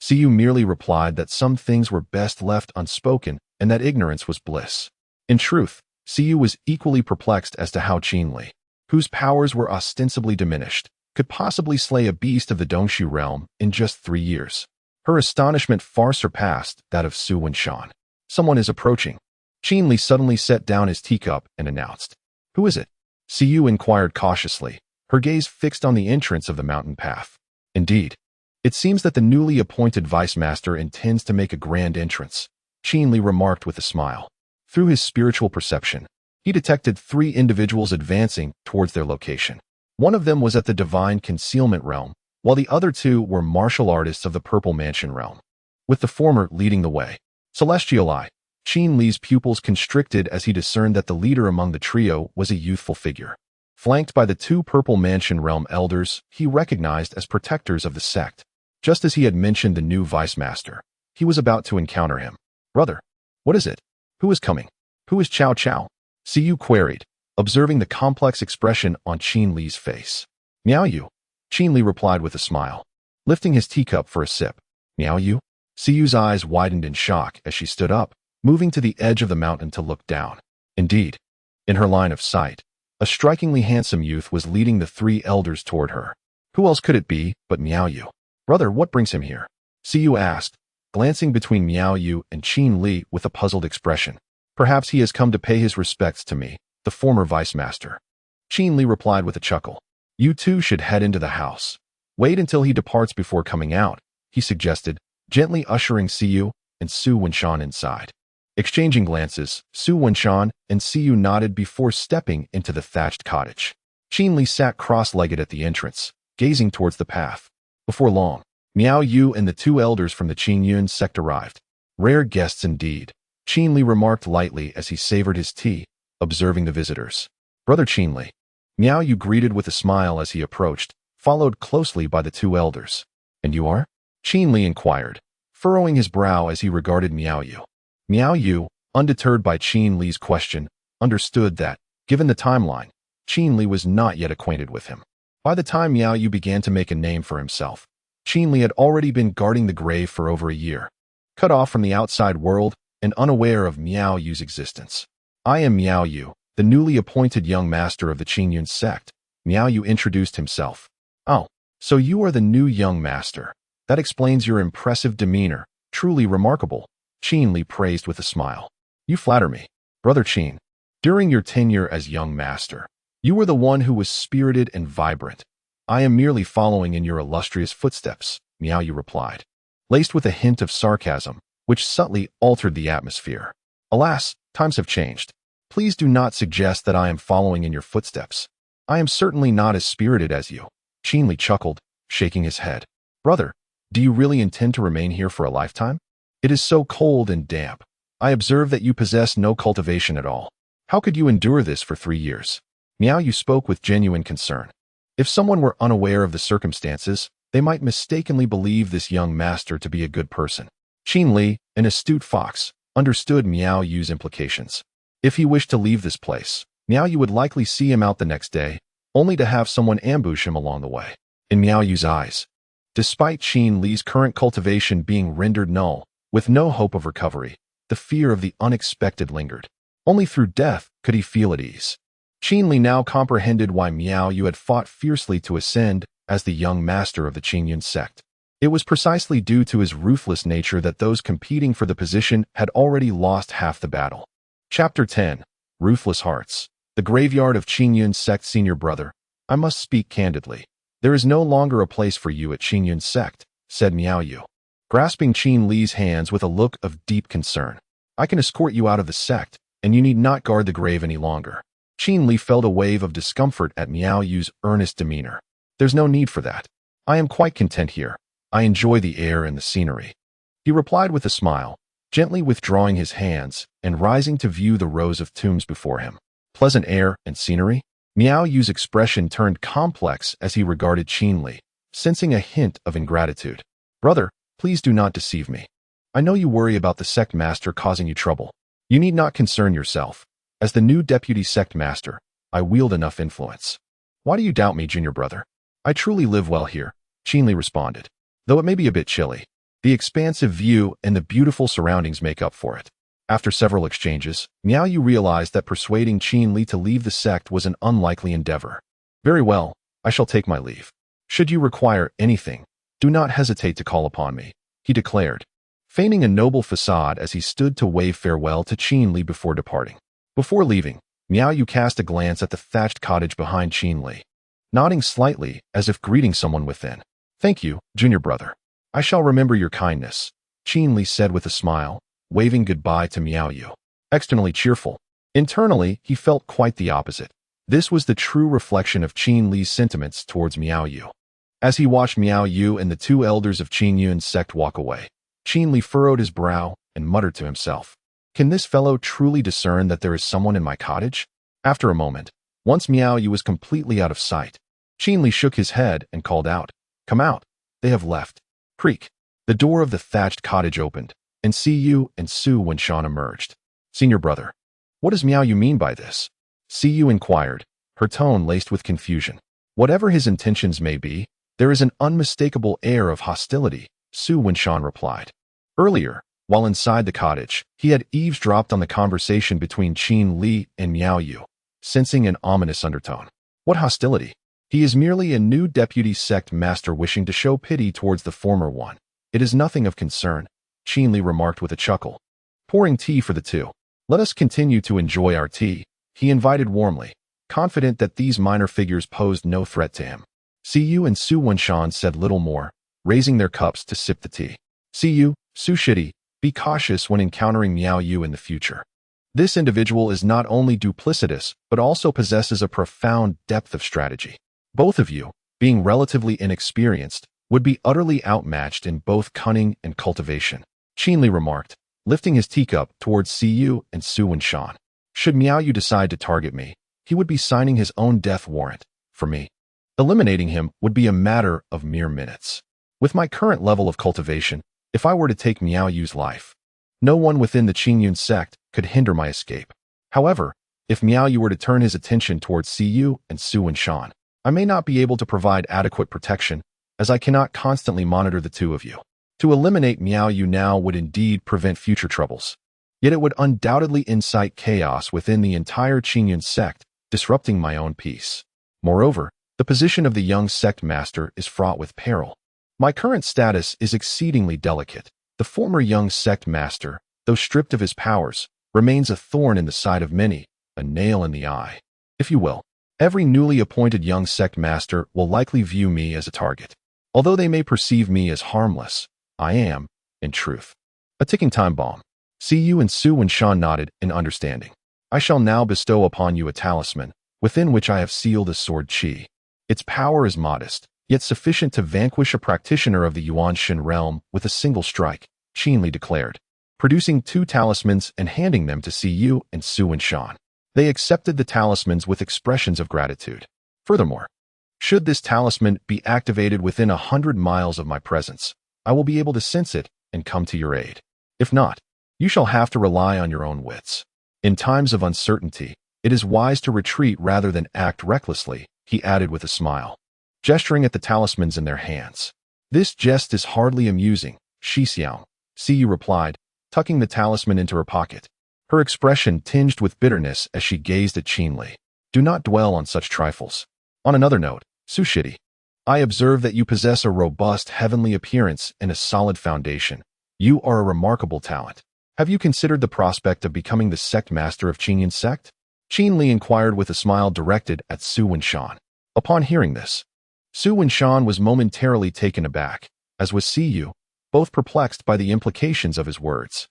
Siyu merely replied that some things were best left unspoken and that ignorance was bliss. In truth, Siyu was equally perplexed as to how Qin Li, whose powers were ostensibly diminished, could possibly slay a beast of the Dongshu realm in just 3 years. Her astonishment far surpassed that of Su Wenshan. Someone is approaching. Qin Li suddenly set down his teacup and announced, "Who is it?" Siyu inquired cautiously, her gaze fixed on the entrance of the mountain path. Indeed, it seems that the newly appointed vice master intends to make a grand entrance, Qin Li remarked with a smile. Through his spiritual perception, he detected 3 individuals advancing towards their location. One of them was at the divine concealment realm, while the other 2 were martial artists of the Purple Mansion realm, with the former leading the way. Celestial Eye. Qin Li's pupils constricted as he discerned that the leader among the trio was a youthful figure. Flanked by the 2 Purple Mansion realm elders, he recognized as protectors of the sect. Just as he had mentioned the new vice master, he was about to encounter him. "Brother, what is it? Who is coming? Who is Chow Chow?" Siyu queried, observing the complex expression on Qin Li's face. "Miao Yu," Qin Li replied with a smile, lifting his teacup for a sip. "Miao Yu?" Siyu's eyes widened in shock as she stood up, moving to the edge of the mountain to look down. Indeed, in her line of sight, a strikingly handsome youth was leading the 3 elders toward her. Who else could it be but Miao Yu? "Brother, what brings him here?" Siyu asked, glancing between Miao Yu and Qin Li with a puzzled expression. "Perhaps he has come to pay his respects to me, the former vice master." Qin Li replied with a chuckle. "You 2 should head into the house. Wait until he departs before coming out," he suggested, gently ushering Siyu and Su Wenshan inside. Exchanging glances, Su Wenshan and Siyu nodded before stepping into the thatched cottage. Qin Li sat cross-legged at the entrance, gazing towards the path. Before long, Miao Yu and the 2 elders from the Qingyun sect arrived. Rare guests indeed, Qin Li remarked lightly as he savored his tea, observing the visitors. "Brother Qin Li," Miao Yu greeted with a smile as he approached, followed closely by the 2 elders. "And you are?" Qin Li inquired, furrowing his brow as he regarded Miao Yu. Miao Yu, undeterred by Qin Li's question, understood that, given the timeline, Qin Li was not yet acquainted with him. By the time Miao Yu began to make a name for himself, Qin Li had already been guarding the grave for over a year. Cut off from the outside world and unaware of Miao Yu's existence. "I am Miao Yu, the newly appointed young master of the Qingyun sect," Miao Yu introduced himself. Oh, so you are the new young master. That explains your impressive demeanor. Truly remarkable, Qin Li praised with a smile. You flatter me, Brother Qin. During your tenure as young master, you were the one who was spirited and vibrant. I am merely following in your illustrious footsteps, Miao Yu replied, laced with a hint of sarcasm, which subtly altered the atmosphere. Alas, times have changed. Please do not suggest that I am following in your footsteps. I am certainly not as spirited as you. Qin Li chuckled, shaking his head. Brother, do you really intend to remain here for a lifetime? It is so cold and damp. I observe that you possess no cultivation at all. How could you endure this for 3 years? Miao Yu spoke with genuine concern. If someone were unaware of the circumstances, they might mistakenly believe this young master to be a good person. Qin Li, an astute fox, understood Miao Yu's implications. If he wished to leave this place, Miao Yu would likely see him out the next day, only to have someone ambush him along the way. In Miao Yu's eyes, despite Qin Li's current cultivation being rendered null, with no hope of recovery, the fear of the unexpected lingered. Only through death could he feel at ease. Qin Li now comprehended why Miao Yu had fought fiercely to ascend as the young master of the Qingyun sect. It was precisely due to his ruthless nature that those competing for the position had already lost half the battle. Chapter 10. Ruthless Hearts. The Graveyard of Qingyun Sect. Senior brother, I must speak candidly. There is no longer a place for you at Qingyun Sect, said Miao Yu, grasping Qin Li's hands with a look of deep concern. I can escort you out of the sect, and you need not guard the grave any longer. Qin Li felt a wave of discomfort at Miao Yu's earnest demeanor. There's no need for that. I am quite content here. I enjoy the air and the scenery. He replied with a smile, gently withdrawing his hands and rising to view the rows of tombs before him. Pleasant air and scenery? Miao Yu's expression turned complex as he regarded Qin Li, sensing a hint of ingratitude. Brother, please do not deceive me. I know you worry about the sect master causing you trouble. You need not concern yourself. As the new deputy sect master, I wield enough influence. Why do you doubt me, junior brother? I truly live well here, Qin Li responded. Though it may be a bit chilly, the expansive view and the beautiful surroundings make up for it. After several exchanges, Miao Yu realized that persuading Qin Li to leave the sect was an unlikely endeavor. Very well, I shall take my leave. Should you require anything, do not hesitate to call upon me, he declared, feigning a noble facade as he stood to wave farewell to Qin Li before departing. Before leaving, Miao Yu cast a glance at the thatched cottage behind Qin Li, nodding slightly as if greeting someone within. Thank you, junior brother. I shall remember your kindness, Qin Li said with a smile, waving goodbye to Miao Yu. Externally cheerful, internally he felt quite the opposite. This was the true reflection of Qin Li's sentiments towards Miao Yu. As he watched Miao Yu and the 2 elders of Qingyun sect walk away, Qin Li furrowed his brow and muttered to himself, can this fellow truly discern that there is someone in my cottage? After a moment, once Miao Yu was completely out of sight, Qin Li shook his head and called out, Come out, they have left. Creak. The door of the thatched cottage opened, and Siyu and Su Wenshan emerged. Senior brother, what does Miao Yu mean by this? Siyu inquired, her tone laced with confusion. Whatever his intentions may be, there is an unmistakable air of hostility, Su Wenshan replied. Earlier, while inside the cottage, he had eavesdropped on the conversation between Qin Li and Miao Yu, sensing an ominous undertone. What hostility? He is merely a new deputy sect master wishing to show pity towards the former one. It is nothing of concern, Qin Li remarked with a chuckle. Pouring tea for the 2. Let us continue to enjoy our tea, he invited warmly, confident that these minor figures posed no threat to him. Siyu and Su Wenshan said little more, raising their cups to sip the tea. Siyu, Su Shidi, be cautious when encountering Miao Yu in the future. This individual is not only duplicitous, but also possesses a profound depth of strategy. Both of you, being relatively inexperienced, would be utterly outmatched in both cunning and cultivation, Qin Li remarked, lifting his teacup towards Siyu and Su Wenshan. Should Miao Yu decide to target me, he would be signing his own death warrant, for me. Eliminating him would be a matter of mere minutes. With my current level of cultivation, if I were to take Miao Yu's life, no one within the Qingyun sect could hinder my escape. However, if Miao Yu were to turn his attention towards Siyu and Su Wenshan, I may not be able to provide adequate protection, as I cannot constantly monitor the 2 of you. To eliminate Miao Yu now would indeed prevent future troubles. Yet it would undoubtedly incite chaos within the entire Qingyun sect, disrupting my own peace. Moreover, The position of the young sect master is fraught with peril. My current status is exceedingly delicate. The former young sect master, though stripped of his powers, remains a thorn in the side of many, a nail in the eye, if you will. Every newly appointed young sect master will likely view me as a target. Although they may perceive me as harmless, I am, in truth, a ticking time bomb. Siyu and Su Wenshan nodded in understanding. I shall now bestow upon you a talisman, within which I have sealed a sword qi. Its power is modest, yet sufficient to vanquish a practitioner of the Yuanshan realm with a single strike, Qin Li declared, producing 2 talismans and handing them to Siyu and Su Wenshan. They accepted the talismans with expressions of gratitude. Furthermore, should this talisman be activated within 100 miles of my presence, I will be able to sense it and come to your aid. If not, you shall have to rely on your own wits. In times of uncertainty, it is wise to retreat rather than act recklessly, he added with a smile, gesturing at the talismans in their hands. This jest is hardly amusing, Shixiao, Siyu replied, tucking the talisman into her pocket. Her expression tinged with bitterness as she gazed at Qin Li. Do not dwell on such trifles. On another note, Su Shidi, I observe that you possess a robust heavenly appearance and a solid foundation. You are a remarkable talent. Have you considered the prospect of becoming the sect master of Qinyan sect? Qin Li inquired with a smile directed at Su Wenshan. Upon hearing this, Su Wenshan was momentarily taken aback, as was Siyu, both perplexed by the implications of his words.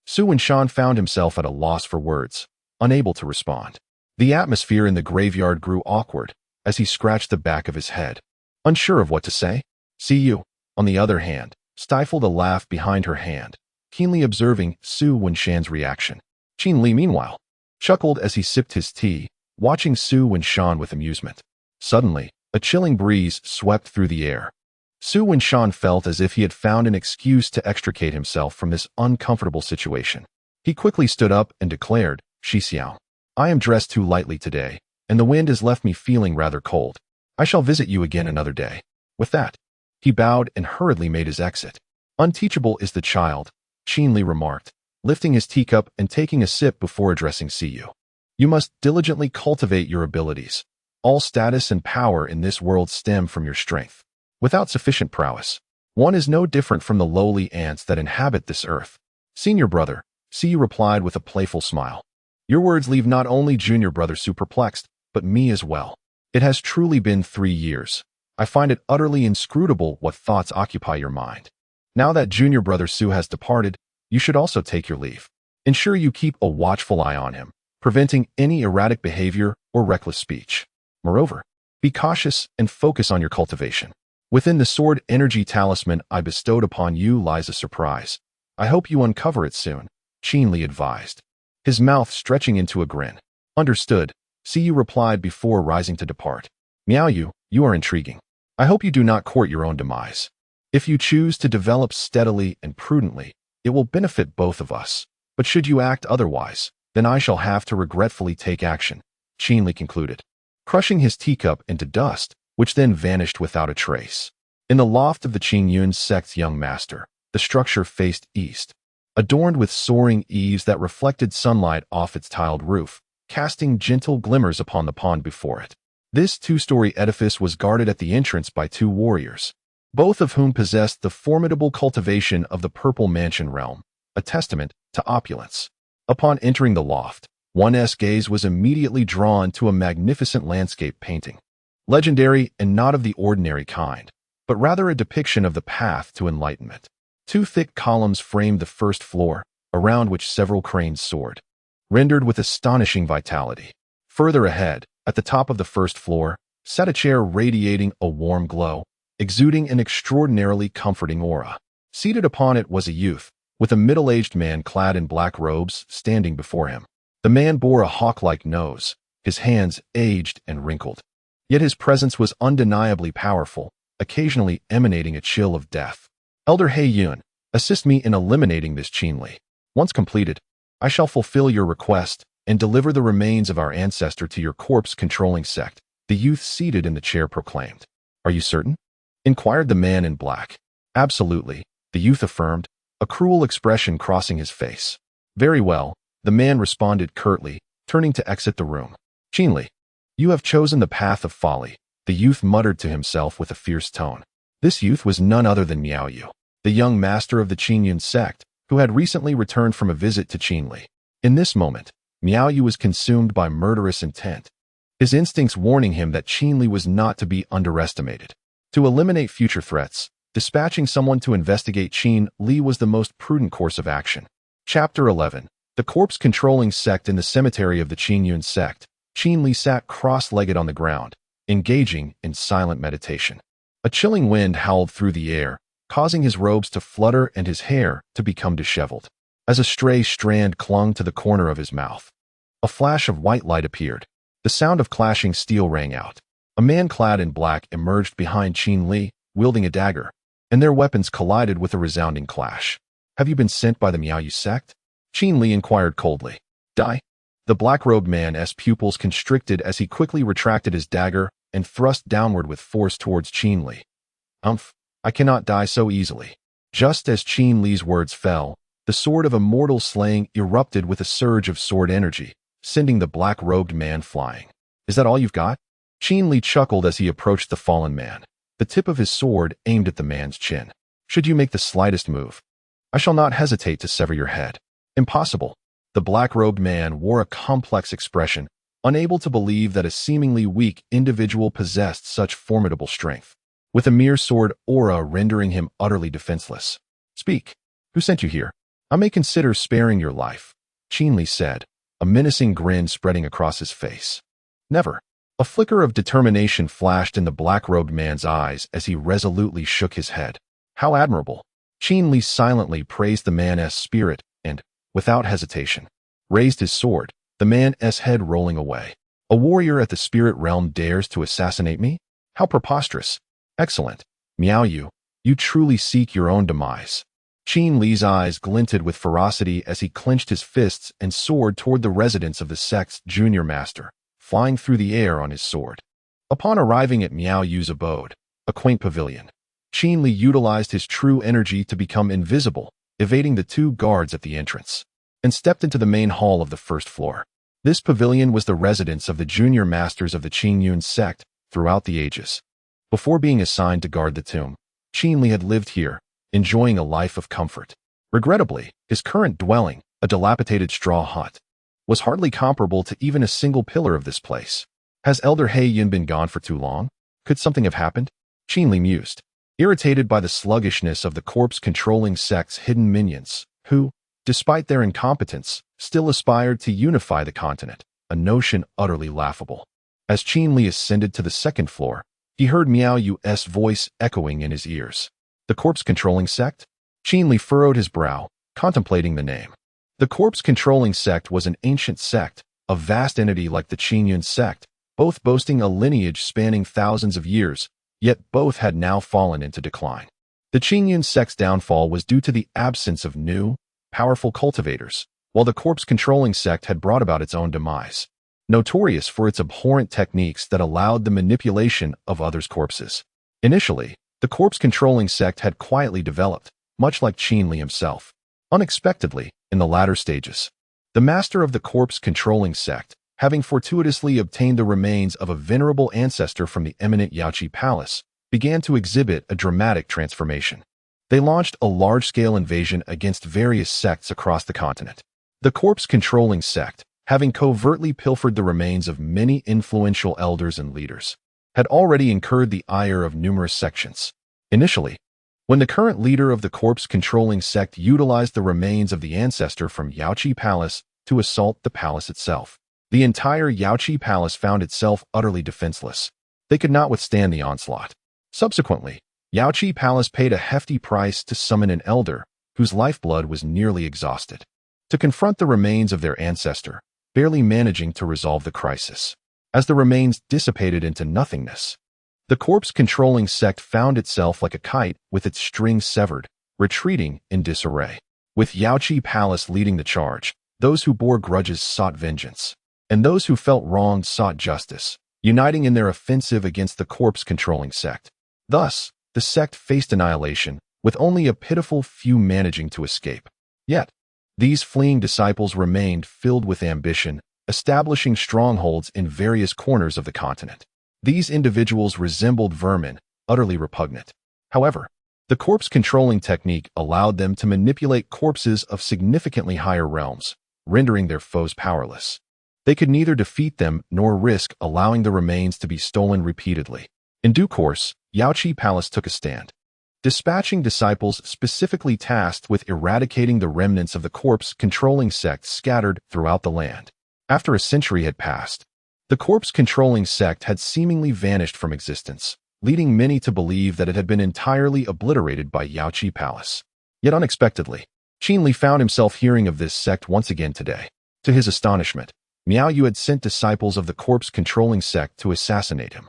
Su Wenshan found himself at a loss for words, unable to respond. The atmosphere in the graveyard grew awkward as he scratched the back of his head, unsure of what to say. Siyu, on the other hand, stifled a laugh behind her hand, keenly observing Su Wenshan's reaction. Qin Li, meanwhile, chuckled as he sipped his tea, watching Su Wenshan with amusement. Suddenly, a chilling breeze swept through the air. Su Wenshan felt as if he had found an excuse to extricate himself from this uncomfortable situation. He quickly stood up and declared, Shixiao, I am dressed too lightly today, and the wind has left me feeling rather cold. I shall visit you again another day. With that, he bowed and hurriedly made his exit. Unteachable is the child, Qin Li remarked, lifting his teacup and taking a sip before addressing Siyu. You must diligently cultivate your abilities. All status and power in this world stem from your strength. Without sufficient prowess, one is no different from the lowly ants that inhabit this earth. Senior brother, Siyu replied with a playful smile. Your words leave not only junior brother Su perplexed, but me as well. It has truly been 3 years. I find it utterly inscrutable what thoughts occupy your mind. Now that junior brother Su has departed, you should also take your leave. Ensure you keep a watchful eye on him, preventing any erratic behavior or reckless speech. Moreover, be cautious and focus on your cultivation. Within the sword energy talisman I bestowed upon you lies a surprise. I hope you uncover it soon, Qin Li advised, his mouth stretching into a grin. Understood, Siyu replied before rising to depart. Miao Yu, you are intriguing. I hope you do not court your own demise. If you choose to develop steadily and prudently, it will benefit both of us. But should you act otherwise, then I shall have to regretfully take action, Qin Li concluded, crushing his teacup into dust, which then vanished without a trace. In the loft of the Qingyun sect's young master, the structure faced east, adorned with soaring eaves that reflected sunlight off its tiled roof, casting gentle glimmers upon the pond before it. This 2-story edifice was guarded at the entrance by 2 warriors, both of whom possessed the formidable cultivation of the Purple Mansion realm, a testament to opulence. Upon entering the loft, one's gaze was immediately drawn to a magnificent landscape painting. Legendary and not of the ordinary kind, but rather a depiction of the path to enlightenment. 2 thick columns framed the first floor, around which several cranes soared, rendered with astonishing vitality. Further ahead, at the top of the first floor, sat a chair radiating a warm glow, exuding an extraordinarily comforting aura. Seated upon it was a youth, with a middle-aged man clad in black robes standing before him. The man bore a hawk-like nose, his hands aged and wrinkled. Yet his presence was undeniably powerful, occasionally emanating a chill of death. Elder He Yun, assist me in eliminating this Qin Li. Once completed, I shall fulfill your request and deliver the remains of our ancestor to your corpse-controlling sect, the youth seated in the chair proclaimed. Are you certain? Inquired the man in black. Absolutely, the youth affirmed, a cruel expression crossing his face. Very well, the man responded curtly, turning to exit the room. Qin Li, You have chosen the path of folly, the youth muttered to himself with a fierce tone. This youth was none other than Miao Yu, the young master of the Qingyun sect, who had recently returned from a visit to Qinli. In this moment, Miao Yu was consumed by murderous intent, his instincts warning him that Qinli was not to be underestimated. To eliminate future threats, dispatching someone to investigate Qinli was the most prudent course of action. Chapter 11. The corpse-controlling sect. In the cemetery of the Qingyun sect, Qinli sat cross-legged on the ground, engaging in silent meditation. A chilling wind howled through the air, causing his robes to flutter and his hair to become disheveled. As a stray strand clung to the corner of his mouth, a flash of white light appeared. The sound of clashing steel rang out. A man clad in black emerged behind Qinli, wielding a dagger, and their weapons collided with a resounding clash. Have you been sent by the Miao Yu sect? Qinli inquired coldly. Die? The black-robed man's pupils constricted as he quickly retracted his dagger and thrust downward with force towards Qinli. I cannot die so easily. Just as Qinli's words fell, the sword of immortal slaying erupted with a surge of sword energy, sending the black-robed man flying. Is that all you've got? Qinli chuckled as he approached the fallen man, the tip of his sword aimed at the man's chin. Should you make the slightest move, I shall not hesitate to sever your head. Impossible. The black-robed man wore a complex expression, unable to believe that a seemingly weak individual possessed such formidable strength, with a mere sword aura rendering him utterly defenseless. Speak. Who sent you here? I may consider sparing your life, Qinli said, a menacing grin spreading across his face. Never. A flicker of determination flashed in the black-robed man's eyes as he resolutely shook his head. How admirable. Qinli silently praised the man's spirit and, without hesitation, raised his sword, the man's head rolling away. A warrior at the spirit realm dares to assassinate me? How preposterous. Excellent. Miao Yu, you truly seek your own demise. Qinli's eyes glinted with ferocity as he clenched his fists and soared toward the residence of the sect's junior master, flying through the air on his sword. Upon arriving at Miao Yu's abode, a quaint pavilion, Qinli utilized his true energy to become invisible, evading the two guards at the entrance, and stepped into the main hall of the first floor. This pavilion was the residence of the junior masters of the Qingyun sect throughout the ages. Before being assigned to guard the tomb, Qinli had lived here, enjoying a life of comfort. Regrettably, his current dwelling, a dilapidated straw hut, was hardly comparable to even a single pillar of this place. Has Elder He Yun been gone for too long? Could something have happened? Qinli mused, irritated by the sluggishness of the corpse-controlling sect's hidden minions, who, despite their incompetence, still aspired to unify the continent, a notion utterly laughable. As Qinli ascended to the second floor, he heard Miao Yu's voice echoing in his ears. The corpse-controlling sect? Qinli furrowed his brow, contemplating the name. The corpse-controlling sect was an ancient sect, a vast entity like the Qingyun sect, both boasting a lineage spanning thousands of years, yet both had now fallen into decline. The Qingyun sect's downfall was due to the absence of new, powerful cultivators, while the corpse-controlling sect had brought about its own demise, notorious for its abhorrent techniques that allowed the manipulation of others' corpses. Initially, the corpse-controlling sect had quietly developed, much like Qinli himself. Unexpectedly, in the latter stages, the master of the corpse-controlling sect, having fortuitously obtained the remains of a venerable ancestor from the eminent Yaoqi Palace, began to exhibit a dramatic transformation. They launched a large-scale invasion against various sects across the continent. The corpse-controlling sect, having covertly pilfered the remains of many influential elders and leaders, had already incurred the ire of numerous sections. Initially, when the current leader of the corpse-controlling sect utilized the remains of the ancestor from Yaoqi Palace to assault the palace itself, the entire Yaoqi Palace found itself utterly defenseless. They could not withstand the onslaught. Subsequently, Yaoqi Palace paid a hefty price to summon an elder whose lifeblood was nearly exhausted, to confront the remains of their ancestor, barely managing to resolve the crisis. As the remains dissipated into nothingness, the corpse-controlling sect found itself like a kite with its strings severed, retreating in disarray. With Yaoqi Palace leading the charge, those who bore grudges sought vengeance, and those who felt wronged sought justice, uniting in their offensive against the corpse-controlling sect. Thus, the sect faced annihilation, with only a pitiful few managing to escape. Yet, these fleeing disciples remained filled with ambition, establishing strongholds in various corners of the continent. These individuals resembled vermin, utterly repugnant. However, the corpse controlling technique allowed them to manipulate corpses of significantly higher realms, rendering their foes powerless. They could neither defeat them nor risk allowing the remains to be stolen repeatedly. In due course, Yaoqi Palace took a stand, dispatching disciples specifically tasked with eradicating the remnants of the corpse-controlling sect scattered throughout the land. After a century had passed, the corpse-controlling sect had seemingly vanished from existence, leading many to believe that it had been entirely obliterated by Yaoqi Palace. Yet unexpectedly, Qin Li found himself hearing of this sect once again today. To his astonishment, Miao Yu had sent disciples of the corpse-controlling sect to assassinate him.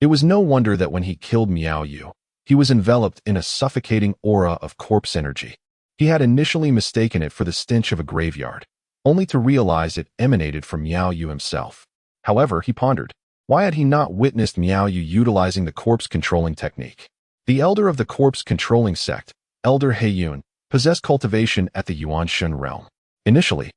It was no wonder that when he killed Miao Yu, he was enveloped in a suffocating aura of corpse energy. He had initially mistaken it for the stench of a graveyard, only to realize it emanated from Miao Yu himself. However, he pondered, why had he not witnessed Miao Yu utilizing the corpse-controlling technique? The elder of the corpse-controlling sect, Elder He Yun, possessed cultivation at the Yuanshan realm. Initially,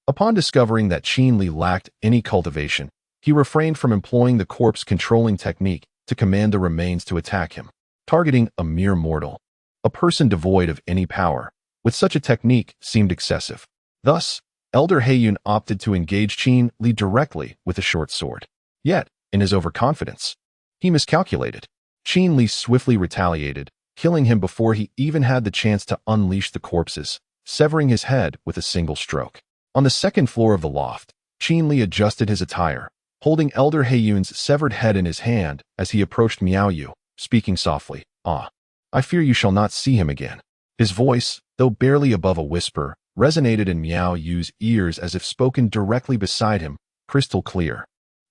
upon discovering that Qin Li lacked any cultivation, he refrained from employing the corpse-controlling technique to command the remains to attack him. Targeting a mere mortal, a person devoid of any power, with such a technique seemed excessive. Thus, Elder He Yun opted to engage Qin Li directly with a short sword. Yet, in his overconfidence, he miscalculated. Qin Li swiftly retaliated, killing him before he even had the chance to unleash the corpses, severing his head with a single stroke. On the second floor of the loft, Qin Li adjusted his attire, holding Elder He Yun's severed head in his hand as he approached Miao Yu, speaking softly, I fear you shall not see him again." His voice, though barely above a whisper, resonated in Miao Yu's ears as if spoken directly beside him, crystal clear.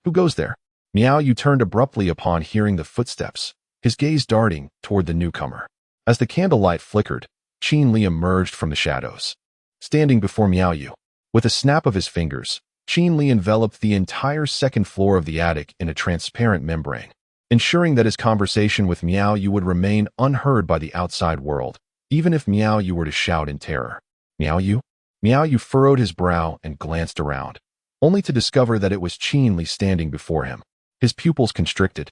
"Who goes there?" Miao Yu turned abruptly upon hearing the footsteps, his gaze darting toward the newcomer. As the candlelight flickered, Qin Li emerged from the shadows, standing before Miao Yu. With a snap of his fingers, Qin Li enveloped the entire second floor of the attic in a transparent membrane, ensuring that his conversation with Miao Yu would remain unheard by the outside world, even if Miao Yu were to shout in terror. "Miao Yu?" Miao Yu furrowed his brow and glanced around, only to discover that it was Qin Li standing before him. His pupils constricted,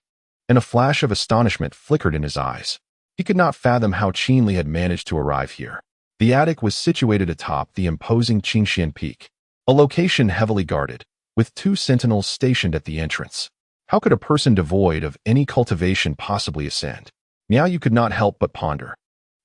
and a flash of astonishment flickered in his eyes. He could not fathom how Qin Li had managed to arrive here. The attic was situated atop the imposing Qingxian Peak, a location heavily guarded, with 2 sentinels stationed at the entrance. How could a person devoid of any cultivation possibly ascend? Miao Yu could not help but ponder.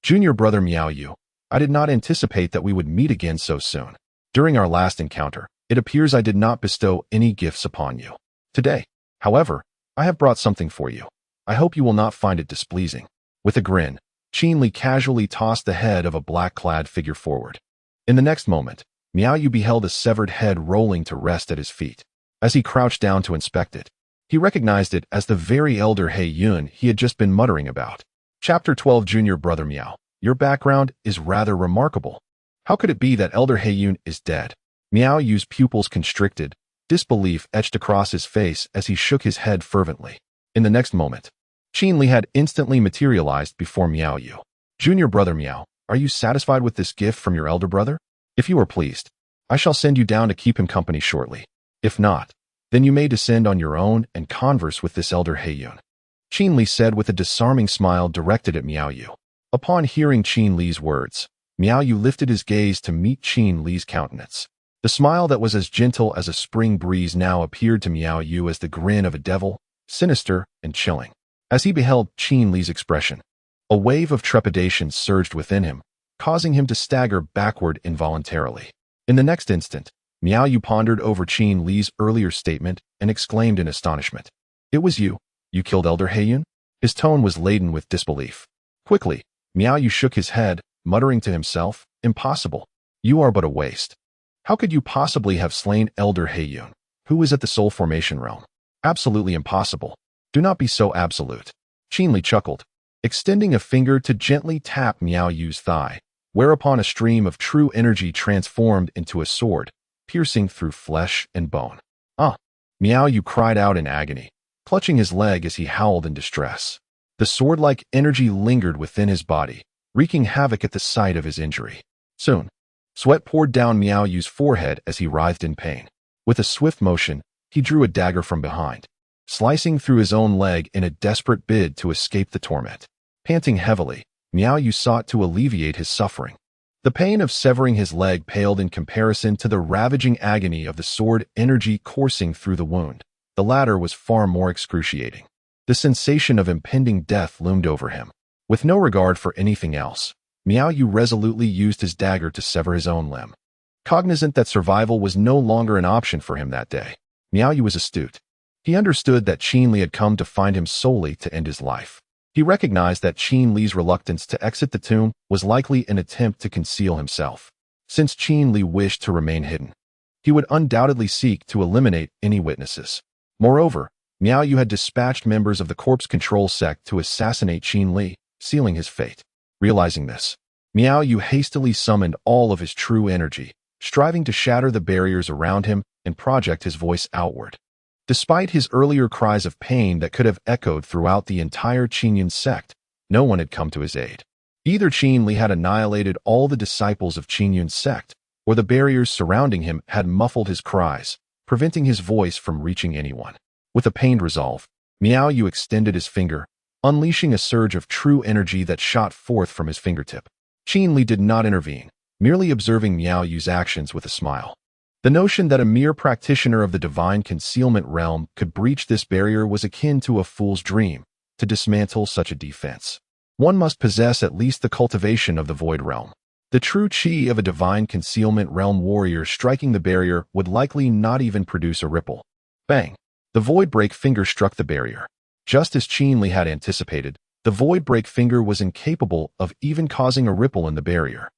"Junior brother Miao Yu, I did not anticipate that we would meet again so soon. During our last encounter, it appears I did not bestow any gifts upon you. Today, however, I have brought something for you. I hope you will not find it displeasing." With a grin, Qin Li casually tossed the head of a black-clad figure forward. In the next moment, Miao Yu beheld a severed head rolling to rest at his feet. As he crouched down to inspect it, he recognized it as the very Elder He Yun he had just been muttering about. Chapter 12. Junior brother Miao, your background is rather remarkable. How could it be that Elder He Yun is dead? Miao Yu's pupils constricted, disbelief etched across his face as he shook his head fervently. In the next moment, Qin Li had instantly materialized before Miao Yu. "Junior brother Miao, are you satisfied with this gift from your elder brother? If you are pleased, I shall send you down to keep him company shortly. If not, then you may descend on your own and converse with this Elder He Yun," Qin Li said with a disarming smile directed at Miao Yu. Upon hearing Qin Li's words, Miao Yu lifted his gaze to meet Qin Li's countenance. The smile that was as gentle as a spring breeze now appeared to Miao Yu as the grin of a devil, sinister and chilling. As he beheld Qin Li's expression, a wave of trepidation surged within him, causing him to stagger backward involuntarily. In the next instant, Miao Yu pondered over Qin Li's earlier statement and exclaimed in astonishment, "It was you killed Elder He Yun?" His tone was laden with disbelief. Quickly, Miao Yu shook his head, muttering to himself, "Impossible. You are but a waste. How could you possibly have slain Elder He Yun, who is at the Soul Formation realm? Absolutely impossible. Do not be so absolute." Qin Li chuckled, extending a finger to gently tap Miao Yu's thigh, whereupon a stream of true energy transformed into a sword, piercing through flesh and bone. "Ah!" Miao Yu cried out in agony, clutching his leg as he howled in distress. The sword-like energy lingered within his body, wreaking havoc at the sight of his injury. Soon, sweat poured down Miao Yu's forehead as he writhed in pain. With a swift motion, he drew a dagger from behind, slicing through his own leg in a desperate bid to escape the torment. Panting heavily, Miao Yu sought to alleviate his suffering. The pain of severing his leg paled in comparison to the ravaging agony of the sword energy coursing through the wound. The latter was far more excruciating. The sensation of impending death loomed over him. With no regard for anything else, Miao Yu resolutely used his dagger to sever his own limb. Cognizant that survival was no longer an option for him that day, Miao Yu was astute. He understood that Qin Li had come to find him solely to end his life. He recognized that Qin Li's reluctance to exit the tomb was likely an attempt to conceal himself. Since Qin Li wished to remain hidden, he would undoubtedly seek to eliminate any witnesses. Moreover, Miao Yu had dispatched members of the corpse control sect to assassinate Qin Li, sealing his fate. Realizing this, Miao Yu hastily summoned all of his true energy, striving to shatter the barriers around him and project his voice outward. Despite his earlier cries of pain that could have echoed throughout the entire Qingyun sect, no one had come to his aid. Either Qin Li had annihilated all the disciples of Qingyun sect, or the barriers surrounding him had muffled his cries, preventing his voice from reaching anyone. With a pained resolve, Miao Yu extended his finger, unleashing a surge of true energy that shot forth from his fingertip. Qin Li did not intervene, merely observing Miao Yu's actions with a smile. The notion that a mere practitioner of the divine concealment realm could breach this barrier was akin to a fool's dream. To dismantle such a defense, one must possess at least the cultivation of the void realm. The true chi of a divine concealment realm warrior striking the barrier would likely not even produce a ripple. Bang! The void break finger struck the barrier. Just as Qin Li had anticipated, the void break finger was incapable of even causing a ripple in the barrier.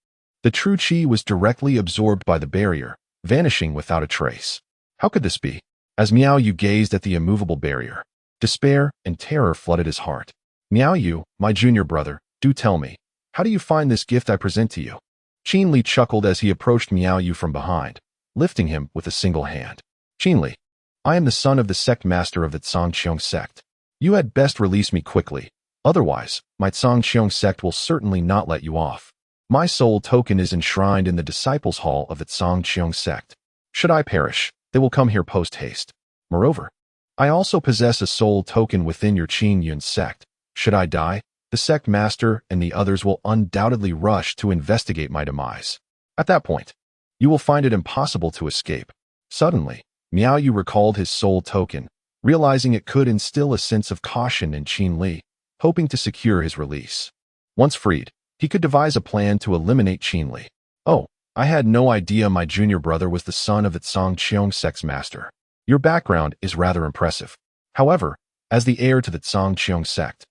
The true chi was directly absorbed by the barrier, vanishing without a trace. How could this be? As Miao Yu gazed at the immovable barrier, despair and terror flooded his heart. Miao Yu, my junior brother, do tell me, how do you find this gift I present to you? Qin Li chuckled as he approached Miao Yu from behind, lifting him with a single hand. Qin Li, I am the son of the sect master of the Zhangqiong sect. You had best release me quickly, otherwise, my Zhangqiong sect will certainly not let you off. My soul token is enshrined in the disciples' hall of the Zhangqiong sect. Should I perish, they will come here post-haste. Moreover, I also possess a soul token within your Qingyun sect. Should I die, the sect master and the others will undoubtedly rush to investigate my demise. At that point, you will find it impossible to escape. Suddenly, Miao Yu recalled his soul token, realizing it could instill a sense of caution in Qin Li, hoping to secure his release. Once freed, he could devise a plan to eliminate Qin Li. Oh, I had no idea my junior brother was the son of the Zhangqiong sect's master. Your background is rather impressive. However, as the heir to the Zhangqiong sect,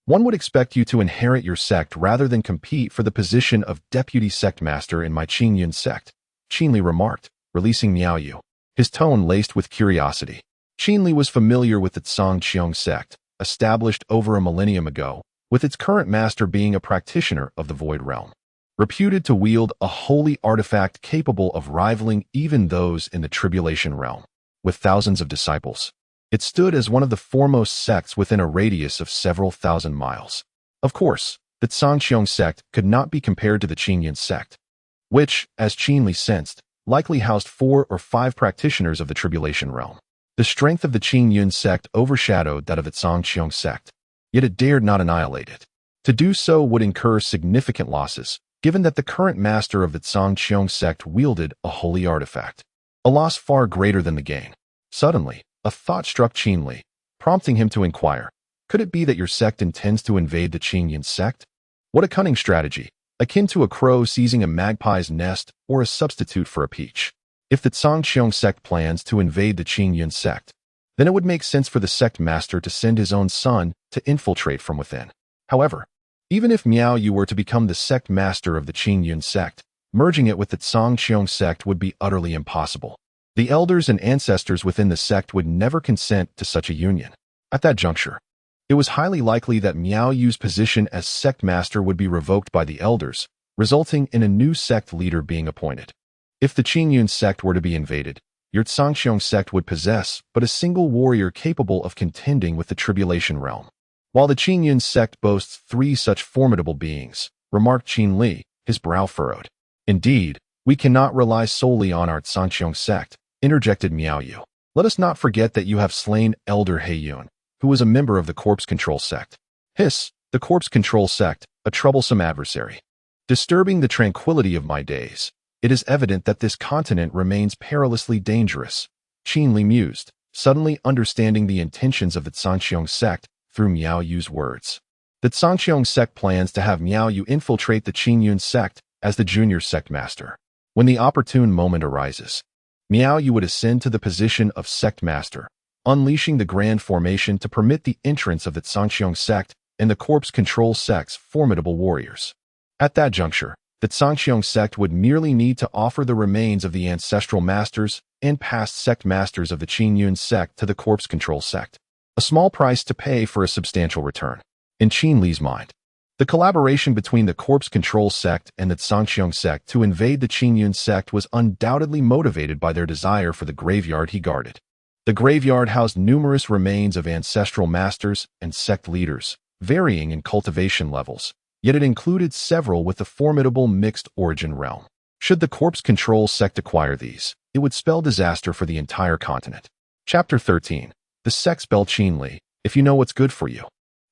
one would expect you to inherit your sect rather than compete for the position of deputy sect master in my Qingyun sect, Qin Li remarked, releasing Miao Yu. His tone laced with curiosity. Qin Li was familiar with the Zhangqiong sect, established over a millennium ago, with its current master being a practitioner of the void realm, reputed to wield a holy artifact capable of rivaling even those in the tribulation realm. With thousands of disciples, it stood as one of the foremost sects within a radius of several thousand miles. Of course, the Zhangqiong sect could not be compared to the Qingyun sect, which, as Qin Li sensed, likely housed 4 or 5 practitioners of the tribulation realm. The strength of the Qingyun sect overshadowed that of the Zhangqiong sect, yet it dared not annihilate it. To do so would incur significant losses, given that the current master of the Zhangqiong sect wielded a holy artifact, a loss far greater than the gain. Suddenly, a thought struck Qin Li, prompting him to inquire, could it be that your sect intends to invade the Qingyun sect? What a cunning strategy, akin to a crow seizing a magpie's nest or a substitute for a peach. If the Zhangqiong sect plans to invade the Qingyun sect, then it would make sense for the sect master to send his own son to infiltrate from within. However, even if Miao Yu were to become the sect master of the Qingyun sect, merging it with the Zhangqiong sect would be utterly impossible. The elders and ancestors within the sect would never consent to such a union. At that juncture, it was highly likely that Miao Yu's position as sect master would be revoked by the elders, resulting in a new sect leader being appointed. If the Qingyun sect were to be invaded, your Zhangqiong sect would possess but a single warrior capable of contending with the tribulation realm. While the Qingyun sect boasts 3 such formidable beings, remarked Qin Li, his brow furrowed. Indeed, we cannot rely solely on our Zhangqiong sect. interjected Miao Yu. Let us not forget that you have slain Elder Heiyun, who was a member of the Corpse Control Sect. Hiss, the Corpse Control Sect, a troublesome adversary. Disturbing the tranquility of my days. It is evident that this continent remains perilously dangerous. Qin Li mused, suddenly understanding the intentions of the Zhanqiang sect through Miao Yu's words. The Zhanqiang sect plans to have Miao Yu infiltrate the Qingyun sect as the junior sect master. When the opportune moment arises, Miao Yu would ascend to the position of sect master, unleashing the grand formation to permit the entrance of the Zhanqiang sect and the Corpse Control sect's formidable warriors. At that juncture, the Zhanqiang sect would merely need to offer the remains of the ancestral masters and past sect masters of the Qingyun sect to the Corpse Control sect, a small price to pay for a substantial return. In Qin Li's mind, the collaboration between the Corpse Control sect and the Zhanqiang sect to invade the Qingyun sect was undoubtedly motivated by their desire for the graveyard he guarded. The graveyard housed numerous remains of ancestral masters and sect leaders, varying in cultivation levels, yet it included several with the formidable mixed origin realm. Should the Corpse Control sect acquire these, it would spell disaster for the entire continent. Chapter 13. The sect spell Qin Li, if you know what's good for you.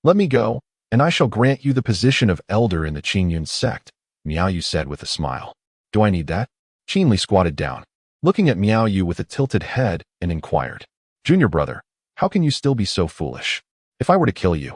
Let me go, and I shall grant you the position of elder in the Qingyun sect, Miao Yu said with a smile. Do I need that? Qin Li squatted down, looking at Miao Yu with a tilted head, and inquired. Junior brother, how can you still be so foolish? If I were to kill you,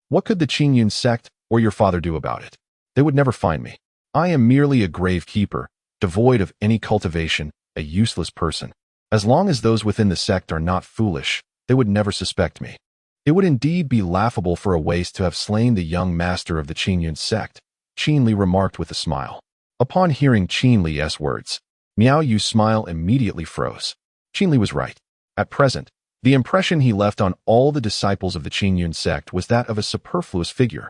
what could the Qingyun sect or your father do about it? They would never find me. I am merely a grave keeper, devoid of any cultivation, a useless person. As long as those within the sect are not foolish, they would never suspect me. It would indeed be laughable for a waste to have slain the young master of the Qingyun sect, Qin Li remarked with a smile. Upon hearing Qin Li's words, Miao Yu's smile immediately froze. Qin Li was right. At present, the impression he left on all the disciples of the Qingyun sect was that of a superfluous figure,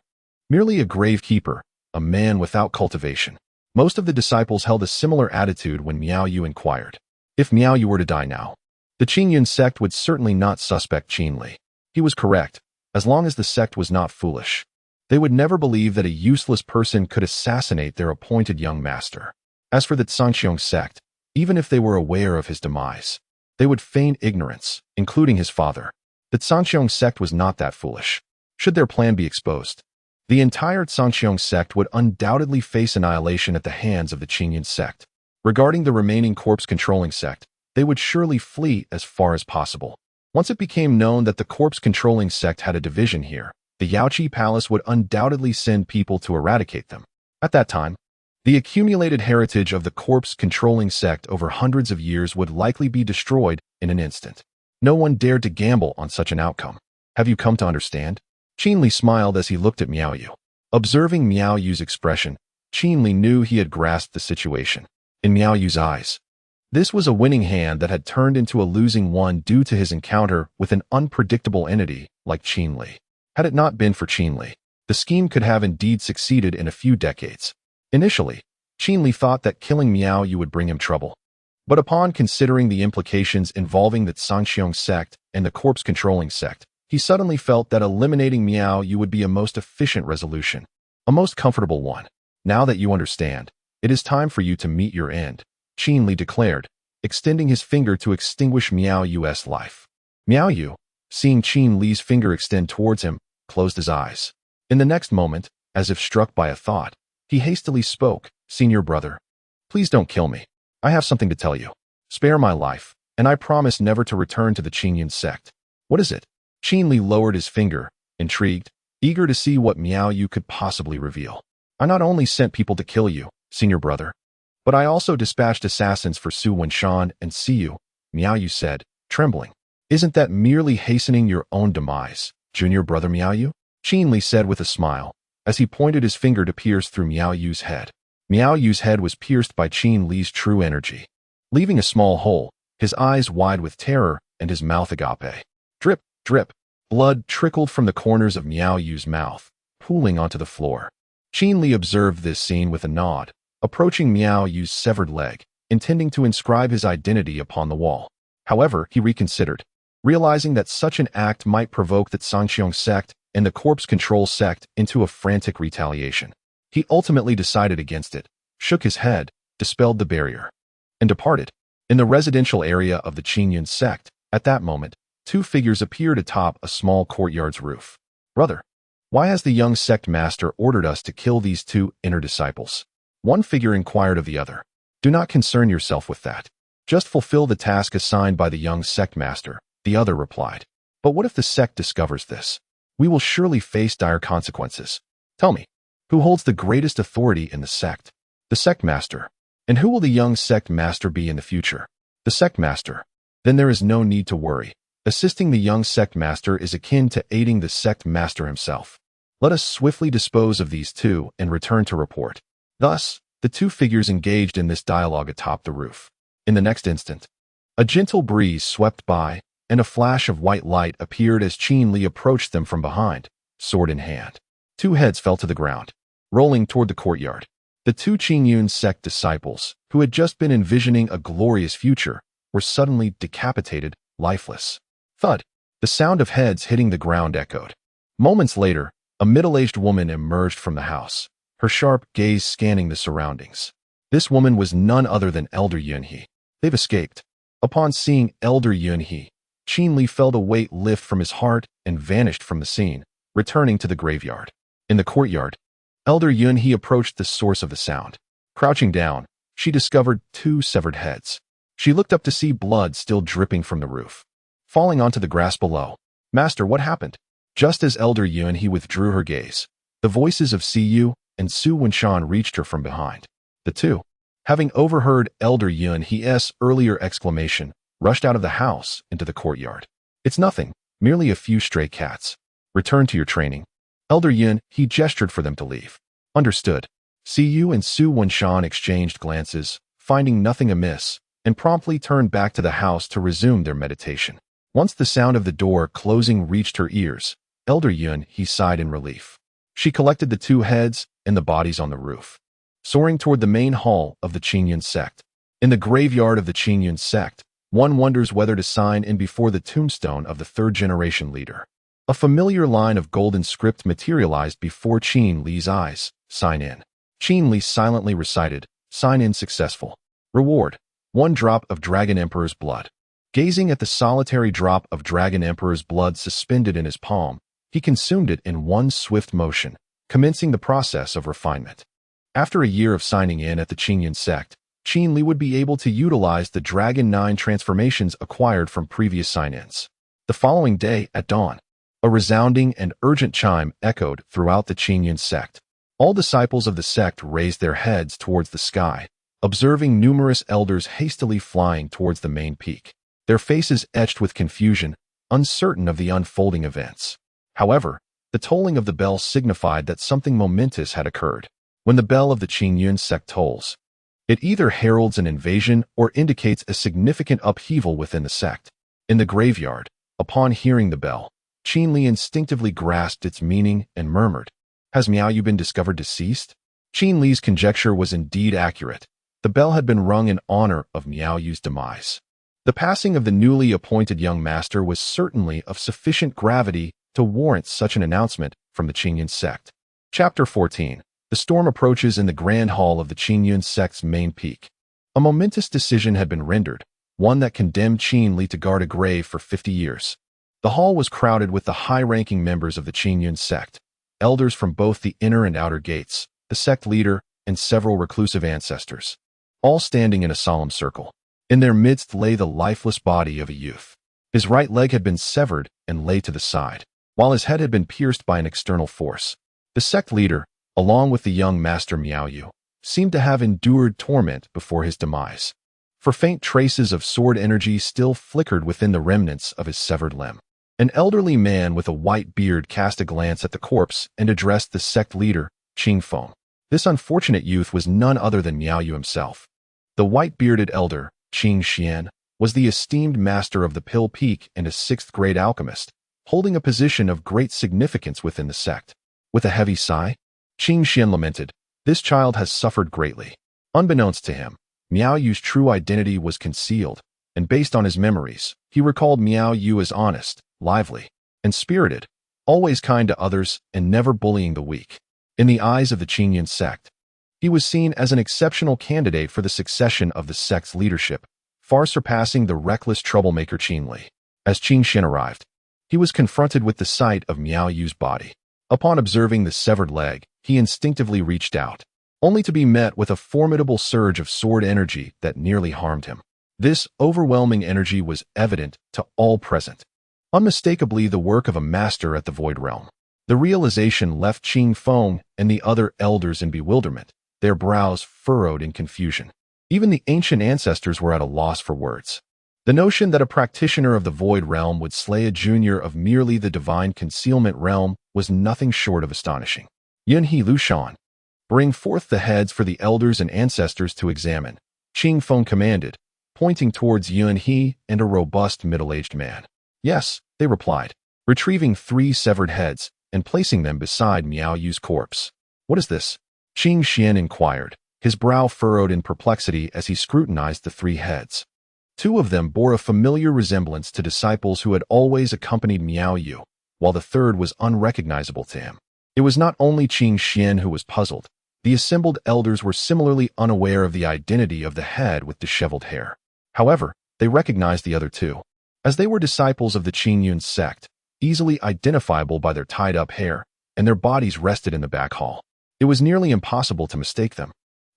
merely a grave keeper, a man without cultivation. Most of the disciples held a similar attitude when Miao Yu inquired. If Miao Yu were to die now, the Qingyun sect would certainly not suspect Qin Li. He was correct, as long as the sect was not foolish. They would never believe that a useless person could assassinate their appointed young master. As for the Zhanqiang sect, even if they were aware of his demise, they would feign ignorance, including his father. The Zhanqiang sect was not that foolish. Should their plan be exposed, the entire Zhanqiang sect would undoubtedly face annihilation at the hands of the Qingyun sect. Regarding the remaining corpse-controlling sect, they would surely flee as far as possible. Once it became known that the corpse-controlling sect had a division here, the Yaoqi Palace would undoubtedly send people to eradicate them. At that time, the accumulated heritage of the corpse-controlling sect over hundreds of years would likely be destroyed in an instant. No one dared to gamble on such an outcome. Have you come to understand? Qin Li smiled as he looked at Miao Yu. Observing Miao Yu's expression, Qin Li knew he had grasped the situation. In Miao Yu's eyes, this was a winning hand that had turned into a losing one due to his encounter with an unpredictable entity like Qin Li. Had it not been for Qin Li, the scheme could have indeed succeeded in a few decades. Initially, Qin Li thought that killing Miao Yu would bring him trouble. But upon considering the implications involving the Zhanqiang sect and the corpse-controlling sect, he suddenly felt that eliminating Miao Yu would be a most efficient resolution, a most comfortable one. Now that you understand, it is time for you to meet your end, Qin Li declared, extending his finger to extinguish Miao Yu's life. Miao Yu, seeing Qin Li's finger extend towards him, closed his eyes. In the next moment, as if struck by a thought, he hastily spoke, Senior brother, please don't kill me. I have something to tell you. Spare my life, and I promise never to return to the Qingyun sect. What is it? Qin Li lowered his finger, intrigued, eager to see what Miao Yu could possibly reveal. I not only sent people to kill you, Senior brother, but I also dispatched assassins for Su Wenshan and Siyu, Miao Yu said, trembling. Isn't that merely hastening your own demise, Junior brother Miao Yu? Qin Li said with a smile, as he pointed his finger to pierce through Miao Yu's head. Miao Yu's head was pierced by Qin Li's true energy, leaving a small hole, his eyes wide with terror and his mouth agape. Drip, drip, blood trickled from the corners of Miao Yu's mouth, pooling onto the floor. Qin Li observed this scene with a nod, approaching Miao Yu's severed leg, intending to inscribe his identity upon the wall. However, he reconsidered, realizing that such an act might provoke the Zhanqiang sect and the corpse control sect into a frantic retaliation. He ultimately decided against it, shook his head, dispelled the barrier, and departed. In the residential area of the Qingyun sect, at that moment, two figures appeared atop a small courtyard's roof. "Brother, why has the young sect master ordered us to kill these two inner disciples?" One figure inquired of the other. "Do not concern yourself with that. Just fulfill the task assigned by the young sect master," the other replied. "But what if the sect discovers this? We will surely face dire consequences. Tell me, who holds the greatest authority in the sect?" "The sect master." "And who will the young sect master be in the future?" "The sect master." "Then there is no need to worry. Assisting the young sect master is akin to aiding the sect master himself. Let us swiftly dispose of these two and return to report." Thus, the two figures engaged in this dialogue atop the roof. In the next instant, a gentle breeze swept by, and a flash of white light appeared as Qin Li approached them from behind, sword in hand. Two heads fell to the ground, rolling toward the courtyard. The two Qingyun sect disciples, who had just been envisioning a glorious future, were suddenly decapitated, lifeless. Thud! The sound of heads hitting the ground echoed. Moments later, a middle-aged woman emerged from the house, her sharp gaze scanning the surroundings. This woman was none other than Elder Yunhe. "They've escaped." Upon seeing Elder Yunhe, Qin Li felt a weight lift from his heart and vanished from the scene, returning to the graveyard. In the courtyard, Elder Yunhe approached the source of the sound. Crouching down, she discovered two severed heads. She looked up to see blood still dripping from the roof, falling onto the grass below. "Master, what happened?" Just as Elder Yunhe withdrew her gaze, the voices of Siyu and Su Wenshan reached her from behind. The two, having overheard Elder Yunhe's earlier exclamation, rushed out of the house into the courtyard. "It's nothing, merely a few stray cats. Return to your training." Elder Yunhe gestured for them to leave. "Understood." Siyu and Su Wenshan exchanged glances, finding nothing amiss, and promptly turned back to the house to resume their meditation. Once the sound of the door closing reached her ears, Elder Yunhe sighed in relief. She collected the two heads and the bodies on the roof, soaring toward the main hall of the Qingyun sect. In the graveyard of the Qingyun sect, one wonders whether to sign in before the tombstone of the third-generation leader. A familiar line of golden script materialized before Qin Li's eyes. "Sign in." Qin Li silently recited, "Sign in successful. Reward: 1 drop of Dragon Emperor's blood." Gazing at the solitary drop of Dragon Emperor's blood suspended in his palm, he consumed it in one swift motion, commencing the process of refinement. After a year of signing in at the Qingyun sect, Qin Li would be able to utilize the Dragon 9 transformations acquired from previous sign-ins. The following day, at dawn, a resounding and urgent chime echoed throughout the Qingyun sect. All disciples of the sect raised their heads towards the sky, observing numerous elders hastily flying towards the main peak, their faces etched with confusion, uncertain of the unfolding events. However, the tolling of the bell signified that something momentous had occurred. When the bell of the Qingyun sect tolls, it either heralds an invasion or indicates a significant upheaval within the sect. In the graveyard, upon hearing the bell, Qin Li instinctively grasped its meaning and murmured, "Has Miao Yu been discovered deceased?" Qin Li's conjecture was indeed accurate. The bell had been rung in honor of Miao Yu's demise. The passing of the newly appointed young master was certainly of sufficient gravity to warrant such an announcement from the Qingyun sect. Chapter 14. The storm approaches in the grand hall of the Qingyun sect's main peak. A momentous decision had been rendered, one that condemned Qin Li to guard a grave for 50 years. The hall was crowded with the high-ranking members of the Qingyun sect, elders from both the inner and outer gates, the sect leader, and several reclusive ancestors, all standing in a solemn circle. In their midst lay the lifeless body of a youth. His right leg had been severed and lay to the side, while his head had been pierced by an external force. The sect leader, along with the young master Miao Yu, seemed to have endured torment before his demise, for faint traces of sword energy still flickered within the remnants of his severed limb. An elderly man with a white beard cast a glance at the corpse and addressed the sect leader, Qing Feng. This unfortunate youth was none other than Miao Yu himself. The white-bearded elder, Qing Xian, was the esteemed master of the Pill Peak and a 6th-grade alchemist, holding a position of great significance within the sect. With a heavy sigh, Qing Xian lamented, "This child has suffered greatly." Unbeknownst to him, Miao Yu's true identity was concealed, and based on his memories, he recalled Miao Yu as honest, lively, and spirited, always kind to others and never bullying the weak. In the eyes of the Qingyun sect, he was seen as an exceptional candidate for the succession of the sect's leadership, far surpassing the reckless troublemaker Qin Li. As Qin Xin arrived, he was confronted with the sight of Miao Yu's body. Upon observing the severed leg, he instinctively reached out, only to be met with a formidable surge of sword energy that nearly harmed him. This overwhelming energy was evident to all present, unmistakably the work of a master at the Void Realm. The realization left Qing Feng and the other elders in bewilderment, their brows furrowed in confusion. Even the ancient ancestors were at a loss for words. The notion that a practitioner of the Void Realm would slay a junior of merely the divine concealment realm was nothing short of astonishing. Yunhe Lushan, bring forth the heads for the elders and ancestors to examine, Qing Feng commanded, pointing towards Yunhe and a robust middle-aged man. Yes, they replied, retrieving 3 severed heads and placing them beside Miao Yu's corpse. What is this? Qing Xian inquired, his brow furrowed in perplexity as he scrutinized the 3 heads. 2 of them bore a familiar resemblance to disciples who had always accompanied Miao Yu, while the third was unrecognizable to him. It was not only Qing Xian who was puzzled. The assembled elders were similarly unaware of the identity of the head with disheveled hair. However, they recognized the other 2, as they were disciples of the Qingyun sect, easily identifiable by their tied-up hair, and their bodies rested in the back hall. It was nearly impossible to mistake them.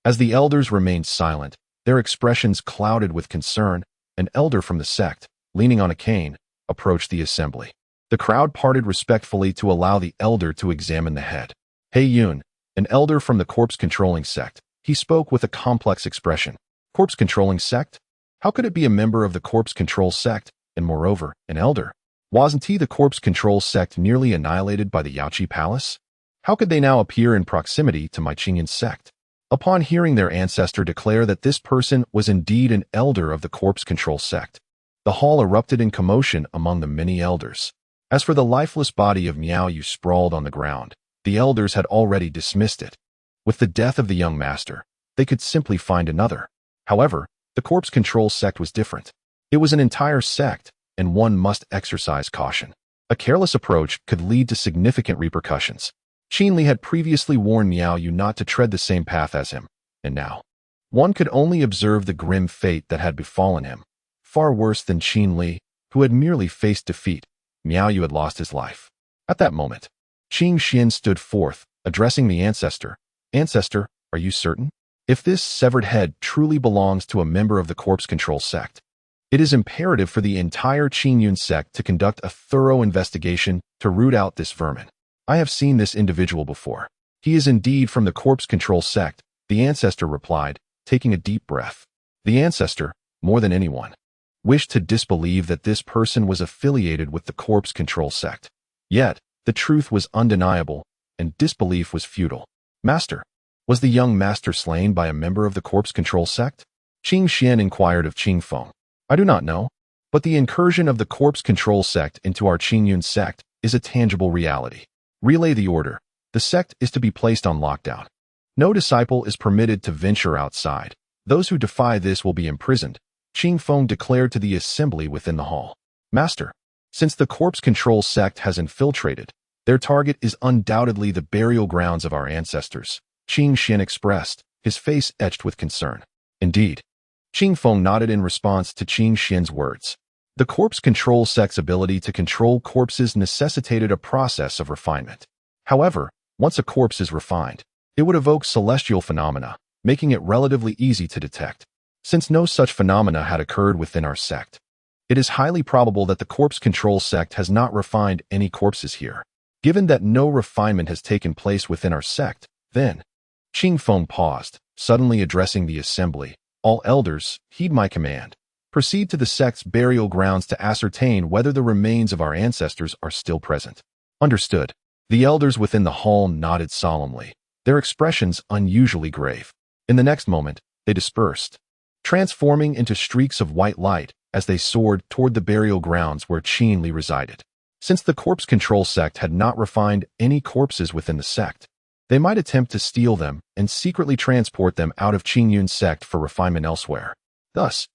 As the elders remained silent, their expressions clouded with concern, an elder from the sect, leaning on a cane, approached the assembly. The crowd parted respectfully to allow the elder to examine the head. He Yun, an elder from the corpse-controlling sect, he spoke with a complex expression. Corpse-controlling sect? How could it be a member of the corpse control sect, and moreover, an elder? Wasn't he the corpse control sect nearly annihilated by the Yaoqi Palace? How could they now appear in proximity to my Qingyan sect? Upon hearing their ancestor declare that this person was indeed an elder of the corpse control sect, the hall erupted in commotion among the many elders. As for the lifeless body of Miao Yu sprawled on the ground, the elders had already dismissed it. With the death of the young master, they could simply find another. However, the corpse control sect was different. It was an entire sect, and one must exercise caution. A careless approach could lead to significant repercussions. Qin Li had previously warned Miao Yu not to tread the same path as him, and now one could only observe the grim fate that had befallen him. Far worse than Qin Li, who had merely faced defeat, Miao Yu had lost his life. At that moment, Qing Xian stood forth, addressing the ancestor. Ancestor, are you certain? If this severed head truly belongs to a member of the corpse control sect, it is imperative for the entire Qingyun sect to conduct a thorough investigation to root out this vermin. I have seen this individual before. He is indeed from the corpse control sect, the ancestor replied, taking a deep breath. The ancestor, more than anyone, wished to disbelieve that this person was affiliated with the corpse control sect. Yet, the truth was undeniable, and disbelief was futile. Master, was the young master slain by a member of the corpse control sect? Qing Xian inquired of Qing Feng. I do not know, but the incursion of the corpse control sect into our Qingyun sect is a tangible reality. Relay the order. The sect is to be placed on lockdown. No disciple is permitted to venture outside. Those who defy this will be imprisoned, Qing Feng declared to the assembly within the hall. Master, since the corpse control sect has infiltrated, their target is undoubtedly the burial grounds of our ancestors, Qing Xian expressed, his face etched with concern. Indeed. Qing Feng nodded in response to Qing Xian's words. The corpse control sect's ability to control corpses necessitated a process of refinement. However, once a corpse is refined, it would evoke celestial phenomena, making it relatively easy to detect. Since no such phenomena had occurred within our sect, it is highly probable that the corpse control sect has not refined any corpses here. Given that no refinement has taken place within our sect, then, Qing Feng paused, suddenly addressing the assembly. All elders, heed my command. Proceed to the sect's burial grounds to ascertain whether the remains of our ancestors are still present. Understood. The elders within the hall nodded solemnly, their expressions unusually grave. In the next moment, they dispersed, transforming into streaks of white light as they soared toward the burial grounds where Qin Li resided. Since the corpse control sect had not refined any corpses within the sect, they might attempt to steal them and secretly transport them out of Qingyun sect for refinement elsewhere. Thus,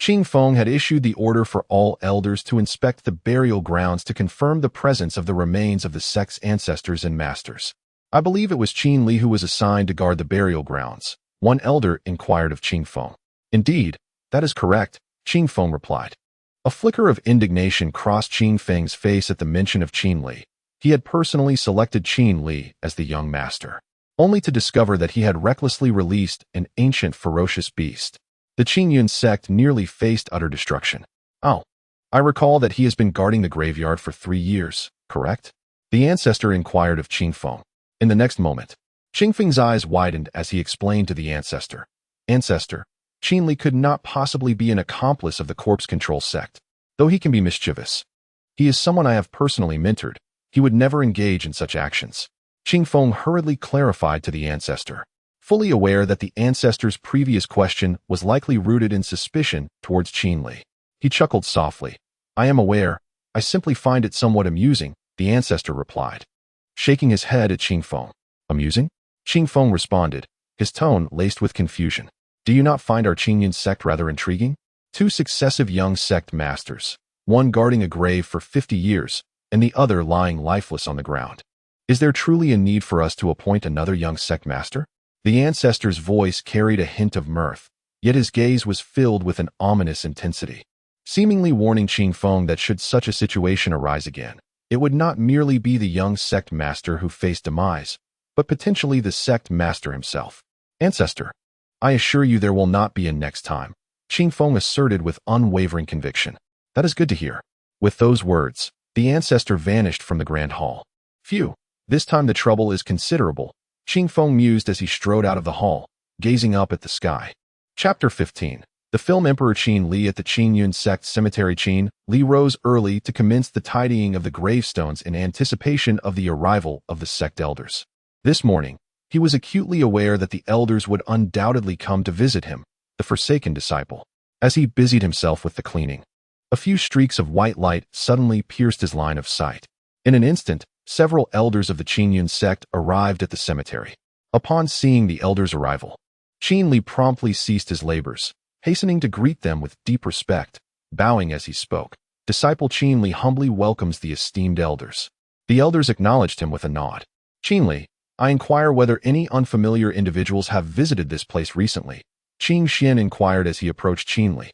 Qing Feng had issued the order for all elders to inspect the burial grounds to confirm the presence of the remains of the sect's ancestors and masters. I believe it was Qin Li who was assigned to guard the burial grounds, one elder inquired of Qing Feng. Indeed, that is correct, Qing Feng replied. A flicker of indignation crossed Qing Feng's face at the mention of Qin Li. He had personally selected Qin Li as the young master, only to discover that he had recklessly released an ancient ferocious beast. The Qingyun sect nearly faced utter destruction. Oh, I recall that he has been guarding the graveyard for 3 years, correct? The ancestor inquired of Qing Feng. In the next moment, Qing Feng's eyes widened as he explained to the ancestor. Ancestor, Qin Li could not possibly be an accomplice of the corpse control sect, though he can be mischievous. He is someone I have personally mentored. He would never engage in such actions. Qing Feng hurriedly clarified to the ancestor, fully aware that the ancestor's previous question was likely rooted in suspicion towards Qin Li. He chuckled softly. I am aware. I simply find it somewhat amusing, the ancestor replied, shaking his head at Qing Feng. Amusing? Qing Feng responded, his tone laced with confusion. Do you not find our Qingyun sect rather intriguing? 2 successive young sect masters, one guarding a grave for 50 years, and the other lying lifeless on the ground. Is there truly a need for us to appoint another young sect master? The ancestor's voice carried a hint of mirth, yet his gaze was filled with an ominous intensity, seemingly warning Qing Feng that should such a situation arise again, it would not merely be the young sect master who faced demise, but potentially the sect master himself. Ancestor, I assure you there will not be a next time, Qing Feng asserted with unwavering conviction. That is good to hear. With those words, the ancestor vanished from the grand hall. Phew, this time the trouble is considerable, Qing Feng mused as he strode out of the hall, gazing up at the sky. Chapter 15. The film Emperor Qin Li at the Qingyun sect cemetery. Qin Li rose early to commence the tidying of the gravestones in anticipation of the arrival of the sect elders. This morning, he was acutely aware that the elders would undoubtedly come to visit him, the forsaken disciple. As he busied himself with the cleaning, a few streaks of white light suddenly pierced his line of sight. In an instant, several elders of the Qingyun sect arrived at the cemetery. Upon seeing the elders' arrival, Qin Li promptly ceased his labors, hastening to greet them with deep respect, bowing as he spoke. Disciple Qin Li humbly welcomes the esteemed elders. The elders acknowledged him with a nod. Qin Li, I inquire whether any unfamiliar individuals have visited this place recently. Qing Xian inquired as he approached Qin Li.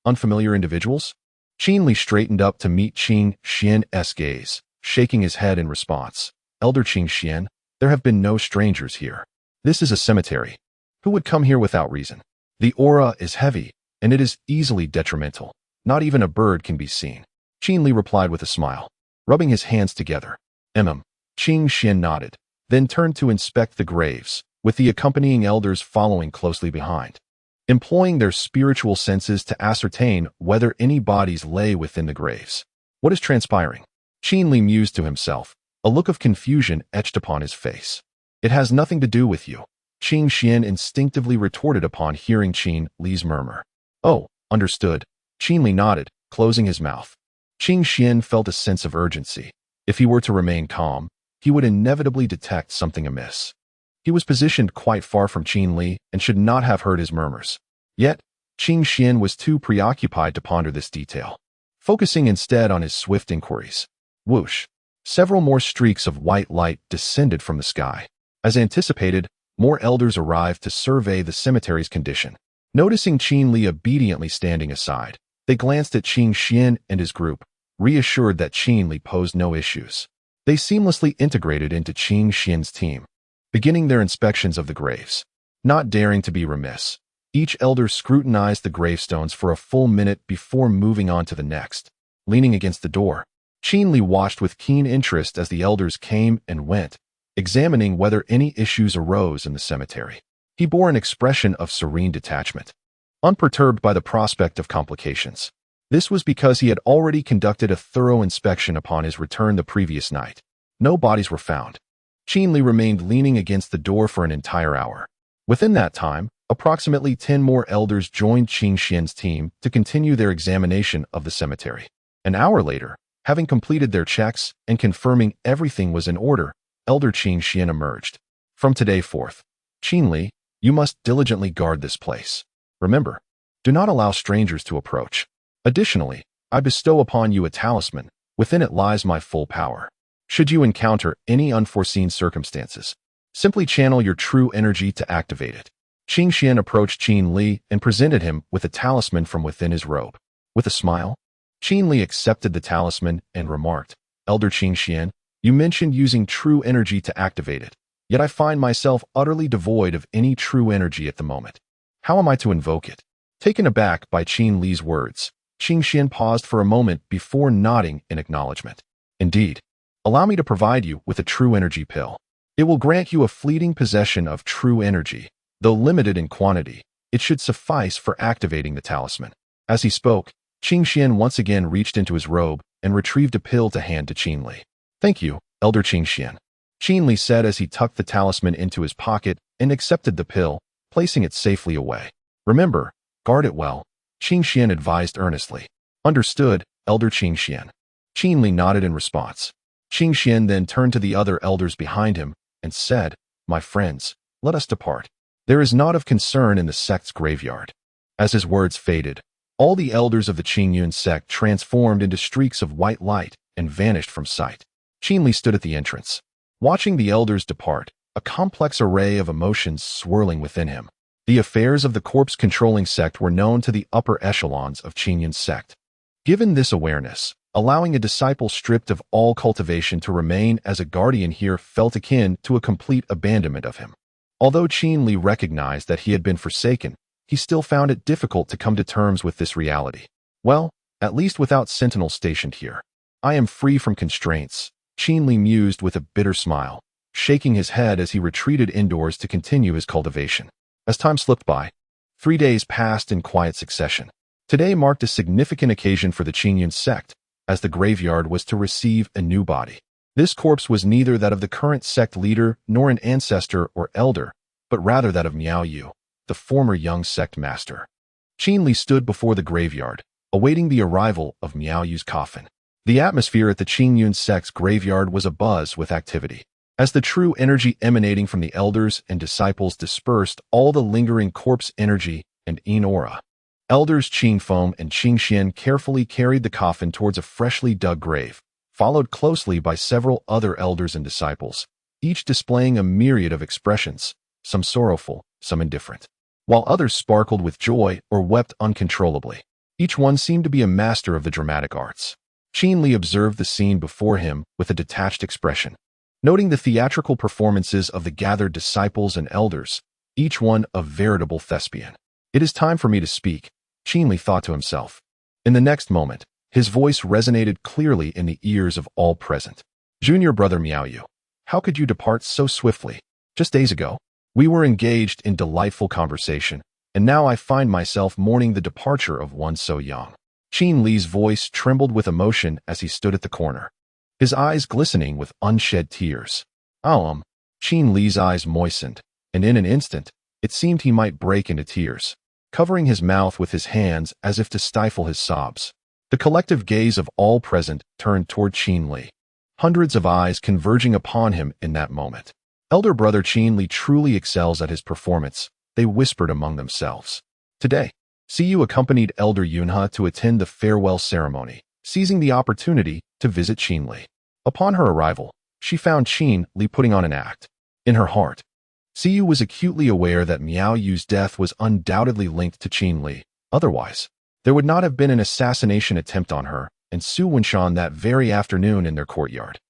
Unfamiliar individuals? Qin Li straightened up to meet Qing Xian's gaze, shaking his head in response. Elder Qing Xian, there have been no strangers here. This is a cemetery. Who would come here without reason? The aura is heavy, and it is easily detrimental. Not even a bird can be seen. Qin Li replied with a smile, rubbing his hands together. Qing Xian nodded, then turned to inspect the graves, with the accompanying elders following closely behind, employing their spiritual senses to ascertain whether any bodies lay within the graves. What is transpiring? Qin Li mused to himself, a look of confusion etched upon his face. It has nothing to do with you, Qing Xian instinctively retorted upon hearing Qin Li's murmur. Oh, understood. Qin Li nodded, closing his mouth. Qing Xian felt a sense of urgency. If he were to remain calm, he would inevitably detect something amiss. He was positioned quite far from Qin Li and should not have heard his murmurs. Yet, Qing Xian was too preoccupied to ponder this detail, focusing instead on his swift inquiries. Whoosh! Several more streaks of white light descended from the sky. As anticipated, more elders arrived to survey the cemetery's condition. Noticing Qin Li obediently standing aside, they glanced at Qing Xian and his group, reassured that Qin Li posed no issues. They seamlessly integrated into Qing Xian's team, beginning their inspections of the graves. Not daring to be remiss, each elder scrutinized the gravestones for a full minute before moving on to the next. Leaning against the door, Qin Li watched with keen interest as the elders came and went, examining whether any issues arose in the cemetery. He bore an expression of serene detachment, unperturbed by the prospect of complications. This was because he had already conducted a thorough inspection upon his return the previous night. No bodies were found. Qin Li remained leaning against the door for an entire hour. Within that time, approximately 10 more elders joined Qing Xian's team to continue their examination of the cemetery. An hour later, having completed their checks and confirming everything was in order, Elder Qing Xian emerged. From today forth, Qin Li, you must diligently guard this place. Remember, do not allow strangers to approach. Additionally, I bestow upon you a talisman. Within it lies my full power. Should you encounter any unforeseen circumstances, simply channel your true energy to activate it. Qing Xian approached Qin Li and presented him with a talisman from within his robe. With a smile, Qin Li accepted the talisman and remarked, "Elder Qing Xian, you mentioned using true energy to activate it, yet I find myself utterly devoid of any true energy at the moment. How am I to invoke it?" Taken aback by Qin Li's words, Qing Xian paused for a moment before nodding in acknowledgement. "Indeed. Allow me to provide you with a true energy pill. It will grant you a fleeting possession of true energy. Though limited in quantity, it should suffice for activating the talisman." As he spoke, Qing Xian once again reached into his robe and retrieved a pill to hand to Qin Li. "Thank you, Elder Qing Xian," Qin Li said as he tucked the talisman into his pocket and accepted the pill, placing it safely away. "Remember, guard it well," Qing Xian advised earnestly. "Understood, Elder Qing Xian." Qin Li nodded in response. Qing Xian then turned to the other elders behind him and said, "My friends, let us depart. There is naught of concern in the sect's graveyard." As his words faded, all the elders of the Qingyun sect transformed into streaks of white light and vanished from sight. Qin Li stood at the entrance, watching the elders depart, a complex array of emotions swirling within him. The affairs of the corpse-controlling sect were known to the upper echelons of Qingyun's sect. Given this awareness, allowing a disciple stripped of all cultivation to remain as a guardian here felt akin to a complete abandonment of him. Although Qin Li recognized that he had been forsaken, he still found it difficult to come to terms with this reality. "Well, at least without sentinels stationed here, I am free from constraints," Qin Li mused with a bitter smile, shaking his head as he retreated indoors to continue his cultivation. As time slipped by, 3 days passed in quiet succession. Today marked a significant occasion for the Qingyun sect, as the graveyard was to receive a new body. This corpse was neither that of the current sect leader nor an ancestor or elder, but rather that of Miao Yu, the former young sect master. Qin Li stood before the graveyard, awaiting the arrival of Miao Yu's coffin. The atmosphere at the Qingyun sect's graveyard was abuzz with activity. As the true energy emanating from the elders and disciples dispersed all the lingering corpse energy and yin aura, elders Qing Feng and Qing Xian carefully carried the coffin towards a freshly dug grave, followed closely by several other elders and disciples, each displaying a myriad of expressions, some sorrowful, some indifferent, while others sparkled with joy or wept uncontrollably. Each one seemed to be a master of the dramatic arts. Qin Li observed the scene before him with a detached expression, noting the theatrical performances of the gathered disciples and elders, each one a veritable thespian. "It is time for me to speak," Qin Li thought to himself. In the next moment, his voice resonated clearly in the ears of all present. "Junior brother Miao Yu, how could you depart so swiftly? Just days ago, we were engaged in delightful conversation, and now I find myself mourning the departure of one so young." Qin Li's voice trembled with emotion as he stood at the corner, his eyes glistening with unshed tears. Qin Li's eyes moistened, and in an instant, it seemed he might break into tears, covering his mouth with his hands as if to stifle his sobs. The collective gaze of all present turned toward Qin Li, hundreds of eyes converging upon him in that moment. "Elder brother Qin Li truly excels at his performance," they whispered among themselves. Today, Siyu accompanied Elder Yunhe to attend the farewell ceremony, seizing the opportunity to visit Qin Li. Upon her arrival, she found Qin Li putting on an act. In her heart, Siyu was acutely aware that Miao Yu's death was undoubtedly linked to Qin Li. Otherwise, there would not have been an assassination attempt on her and Su Wenshan that very afternoon in their courtyard.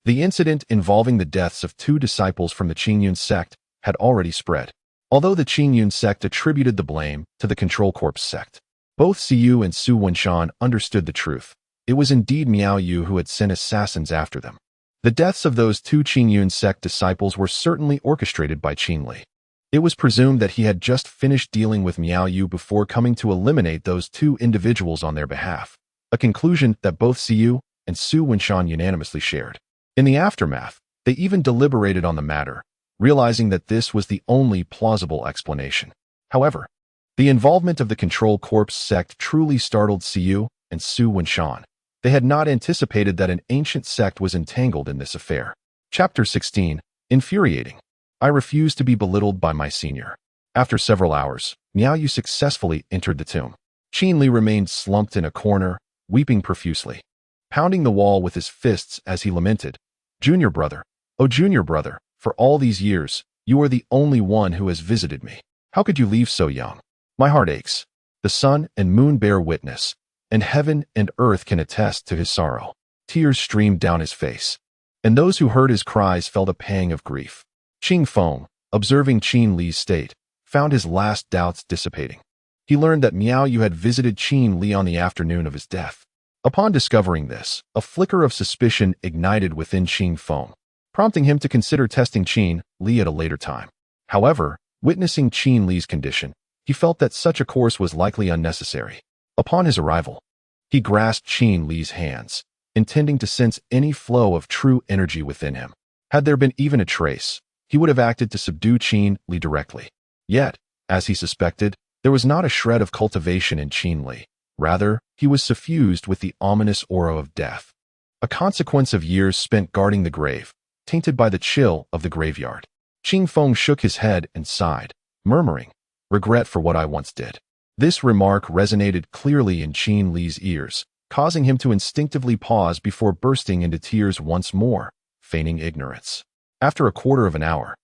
The incident involving the deaths of 2 disciples from the Qingyun sect had already spread. Although the Qingyun sect attributed the blame to the Control Corps sect, both Siyu and Su Wenshan understood the truth. It was indeed Miao Yu who had sent assassins after them. The deaths of those 2 Qingyun sect disciples were certainly orchestrated by Qin Li. It was presumed that he had just finished dealing with Miao Yu before coming to eliminate those 2 individuals on their behalf, a conclusion that both Siyu and Su Wenshan unanimously shared. In the aftermath, they even deliberated on the matter, realizing that this was the only plausible explanation. However, the involvement of the Control Corps sect truly startled Siyu and Su Wenshan. They had not anticipated that an ancient sect was entangled in this affair. Chapter 16. Infuriating. I refuse to be belittled by my senior. After several hours, Miao Yu successfully entered the tomb. Qin Li remained slumped in a corner, weeping profusely, pounding the wall with his fists as he lamented, "Junior brother, oh junior brother, for all these years, you are the only one who has visited me. How could you leave so young? My heart aches. The sun and moon bear witness, and heaven and earth can attest to his sorrow. Tears streamed down his face, and those who heard his cries felt a pang of grief. Qing Feng, observing Qin Li's state, found his last doubts dissipating. He learned that Miao Yu had visited Qin Li on the afternoon of his death. Upon discovering this, a flicker of suspicion ignited within Qing Feng, prompting him to consider testing Qin Li at a later time. However, witnessing Qin Li's condition, he felt that such a course was likely unnecessary. Upon his arrival, he grasped Qin Li's hands, intending to sense any flow of true energy within him. Had there been even a trace, he would have acted to subdue Qin Li directly. Yet, as he suspected, there was not a shred of cultivation in Qin Li. Rather, he was suffused with the ominous aura of death, a consequence of years spent guarding the grave, tainted by the chill of the graveyard. Qing Feng shook his head and sighed, murmuring, "Regret for what I once did." This remark resonated clearly in Qin Li's ears, causing him to instinctively pause before bursting into tears once more, feigning ignorance. After a quarter of an hour,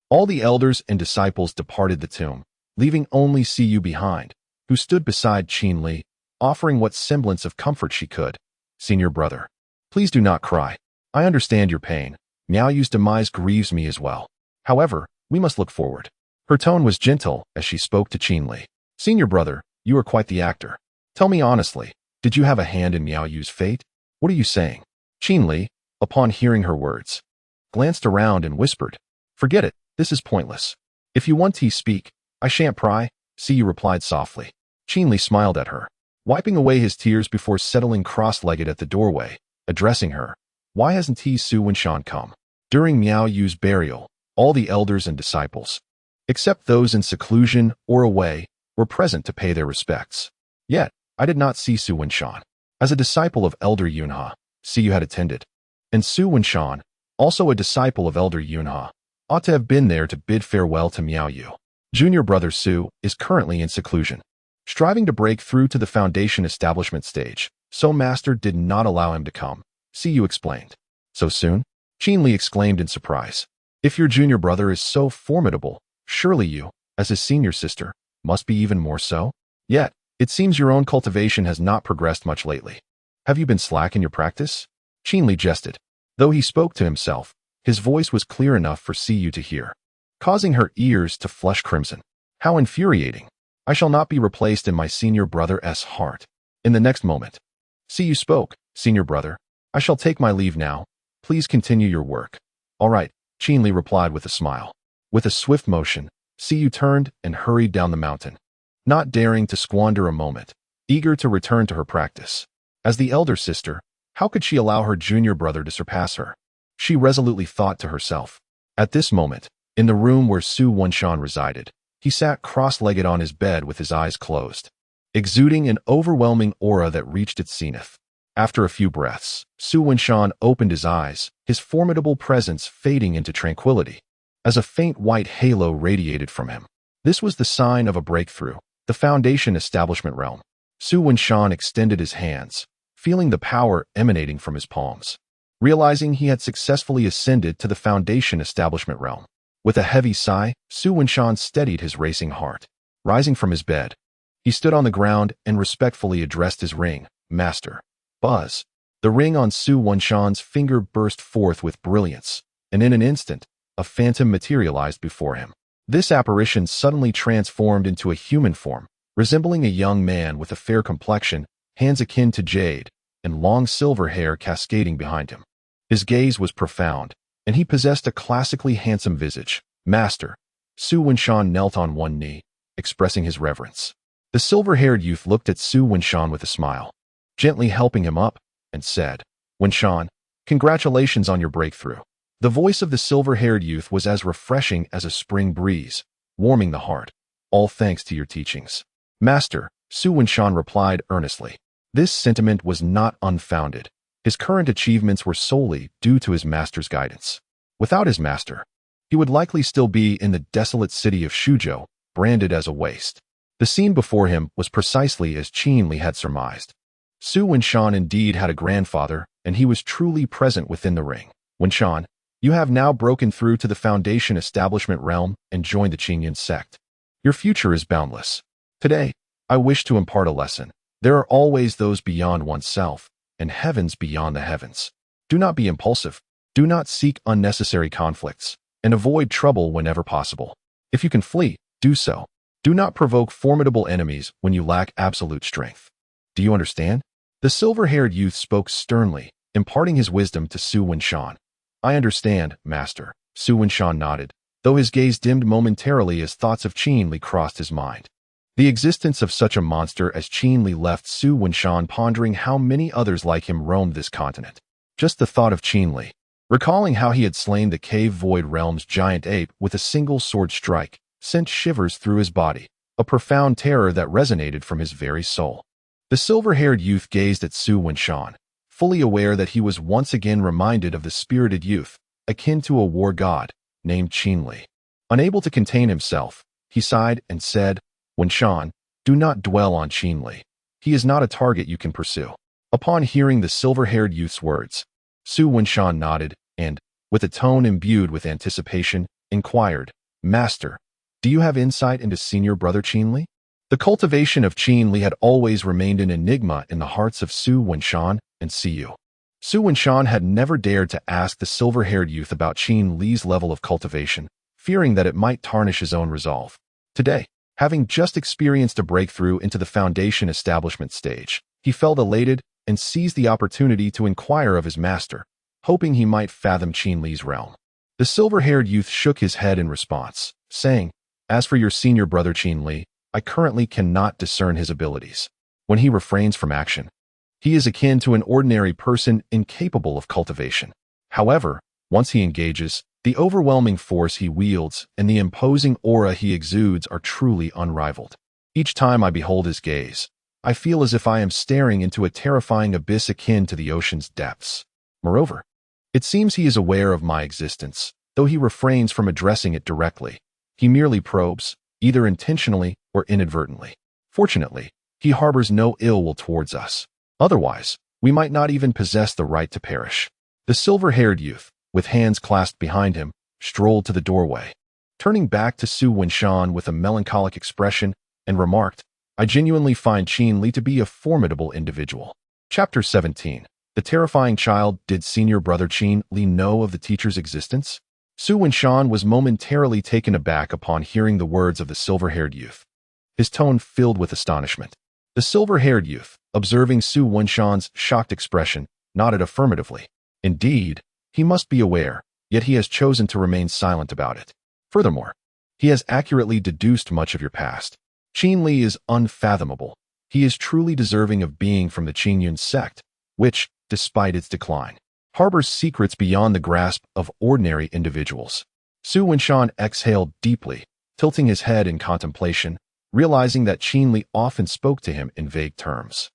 all the elders and disciples departed the tomb, leaving only Siyu behind, who stood beside Qin Li, offering what semblance of comfort she could. "Senior brother, please do not cry. I understand your pain. Miao Yu's demise grieves me as well. However, we must look forward." Her tone was gentle as she spoke to Qin Li. "Senior brother, you are quite the actor. Tell me honestly, did you have a hand in Miao Yu's fate? What are you saying?" Qin Li, upon hearing her words, glanced around and whispered, "Forget it, this is pointless. If you want to speak, I shan't pry," Siyu replied softly. Qin Li smiled at her, wiping away his tears before settling cross-legged at the doorway, addressing her. "Why hasn't Su Wenshan come?" During Miao Yu's burial, all the elders and disciples, except those in seclusion or away, were present to pay their respects. Yet, I did not see Su Wenshan. As a disciple of Elder Yunhe, Siyu had attended, and Su Wenshan, also a disciple of Elder Yunhe, ought to have been there to bid farewell to Miao Yu. Junior brother Su is currently in seclusion, striving to break through to the foundation establishment stage, so Master did not allow him to come, Siyu explained. "So soon?" Qin Li exclaimed in surprise. "If your junior brother is so formidable, surely you, as his senior sister, must be even more so? Yet, it seems your own cultivation has not progressed much lately. Have you been slack in your practice?" Qin Li jested. Though he spoke to himself, his voice was clear enough for Siyu to hear, causing her ears to flush crimson. How infuriating! I shall not be replaced in my senior brother's heart. In the next moment, Siyu spoke. "Senior brother, I shall take my leave now. Please continue your work." "All right," Qin Li replied with a smile. With a swift motion, Siyu turned and hurried down the mountain, not daring to squander a moment, eager to return to her practice. As the elder sister, how could she allow her junior brother to surpass her? She resolutely thought to herself. At this moment, in the room where Su Wenshan resided, he sat cross-legged on his bed with his eyes closed, exuding an overwhelming aura that reached its zenith. After a few breaths, Su Wenshan opened his eyes, his formidable presence fading into tranquility, as a faint white halo radiated from him. This was the sign of a breakthrough, the foundation establishment realm. Su Wenshan extended his hands, feeling the power emanating from his palms, realizing he had successfully ascended to the foundation establishment realm. With a heavy sigh, Su Wenshan steadied his racing heart. Rising from his bed, he stood on the ground and respectfully addressed his ring, "Master." Buzz. The ring on Su Wenshan's finger burst forth with brilliance, and in an instant, a phantom materialized before him. This apparition suddenly transformed into a human form, resembling a young man with a fair complexion, hands akin to jade, and long silver hair cascading behind him. His gaze was profound, and he possessed a classically handsome visage. "Master." Su Wenshan knelt on one knee, expressing his reverence. The silver-haired youth looked at Su Wenshan with a smile, gently helping him up, and said, "Wenshan, congratulations on your breakthrough." The voice of the silver-haired youth was as refreshing as a spring breeze, warming the heart. "All thanks to your teachings." "Master," Su Wenshan replied earnestly. This sentiment was not unfounded. His current achievements were solely due to his master's guidance. Without his master, he would likely still be in the desolate city of Shuzhou, branded as a waste. The scene before him was precisely as Qin Li had surmised. Su Wenshan indeed had a grandfather, and he was truly present within the ring. "Wenshan, you have now broken through to the foundation establishment realm and joined the Qingyan sect. Your future is boundless. Today, I wish to impart a lesson. There are always those beyond oneself, and heavens beyond the heavens. Do not be impulsive. Do not seek unnecessary conflicts, and avoid trouble whenever possible. If you can flee, do so. Do not provoke formidable enemies when you lack absolute strength. Do you understand? The silver-haired youth spoke sternly, imparting his wisdom to Su Wenshan. I understand, master. Su Wenshan nodded, though his gaze dimmed momentarily as thoughts of Qin Li crossed his mind. The existence of such a monster as Qin Li left Su Wenshan pondering how many others like him roamed this continent. Just the thought of Qin Li, recalling how he had slain the Cave Void Realm's giant ape with a single sword strike, sent shivers through his body, a profound terror that resonated from his very soul. The silver-haired youth gazed at Su Wenshan, fully aware that he was once again reminded of the spirited youth, akin to a war god, named Qin Li. Unable to contain himself, he sighed and said, Wenshan, do not dwell on Qin Li. He is not a target you can pursue. Upon hearing the silver-haired youth's words, Su Wenshan nodded and, with a tone imbued with anticipation, inquired, Master, do you have insight into senior brother Qin Li? The cultivation of Qin Li had always remained an enigma in the hearts of Su Wenshan and Siyu. Su Wenshan had never dared to ask the silver-haired youth about Qin Li's level of cultivation, fearing that it might tarnish his own resolve. Today, having just experienced a breakthrough into the foundation establishment stage, he felt elated and seized the opportunity to inquire of his master, hoping he might fathom Qin Li's realm. The silver-haired youth shook his head in response, saying, As for your senior brother Qin Li, I currently cannot discern his abilities. When he refrains from action, he is akin to an ordinary person incapable of cultivation. However, once he engages, the overwhelming force he wields and the imposing aura he exudes are truly unrivaled. Each time I behold his gaze, I feel as if I am staring into a terrifying abyss akin to the ocean's depths. Moreover, it seems he is aware of my existence, though he refrains from addressing it directly. He merely probes, either intentionally or inadvertently. Fortunately, he harbors no ill will towards us. Otherwise, we might not even possess the right to perish. The silver-haired youth, with hands clasped behind him, strolled to the doorway, turning back to Su Wenshan with a melancholic expression, and remarked, I genuinely find Qin Li to be a formidable individual. Chapter 17. The terrifying child. Did senior brother Qin Li know of the teacher's existence? Su Wenshan was momentarily taken aback upon hearing the words of the silver-haired youth. His tone filled with astonishment. The silver-haired youth, observing Su Wenshan's shocked expression, nodded affirmatively. Indeed, he must be aware, yet he has chosen to remain silent about it. Furthermore, he has accurately deduced much of your past. Qin Li is unfathomable. He is truly deserving of being from the Qingyun sect, which, despite its decline, harbors secrets beyond the grasp of ordinary individuals. Su Wenshan exhaled deeply, tilting his head in contemplation, realizing that Qin Li often spoke to him in vague terms.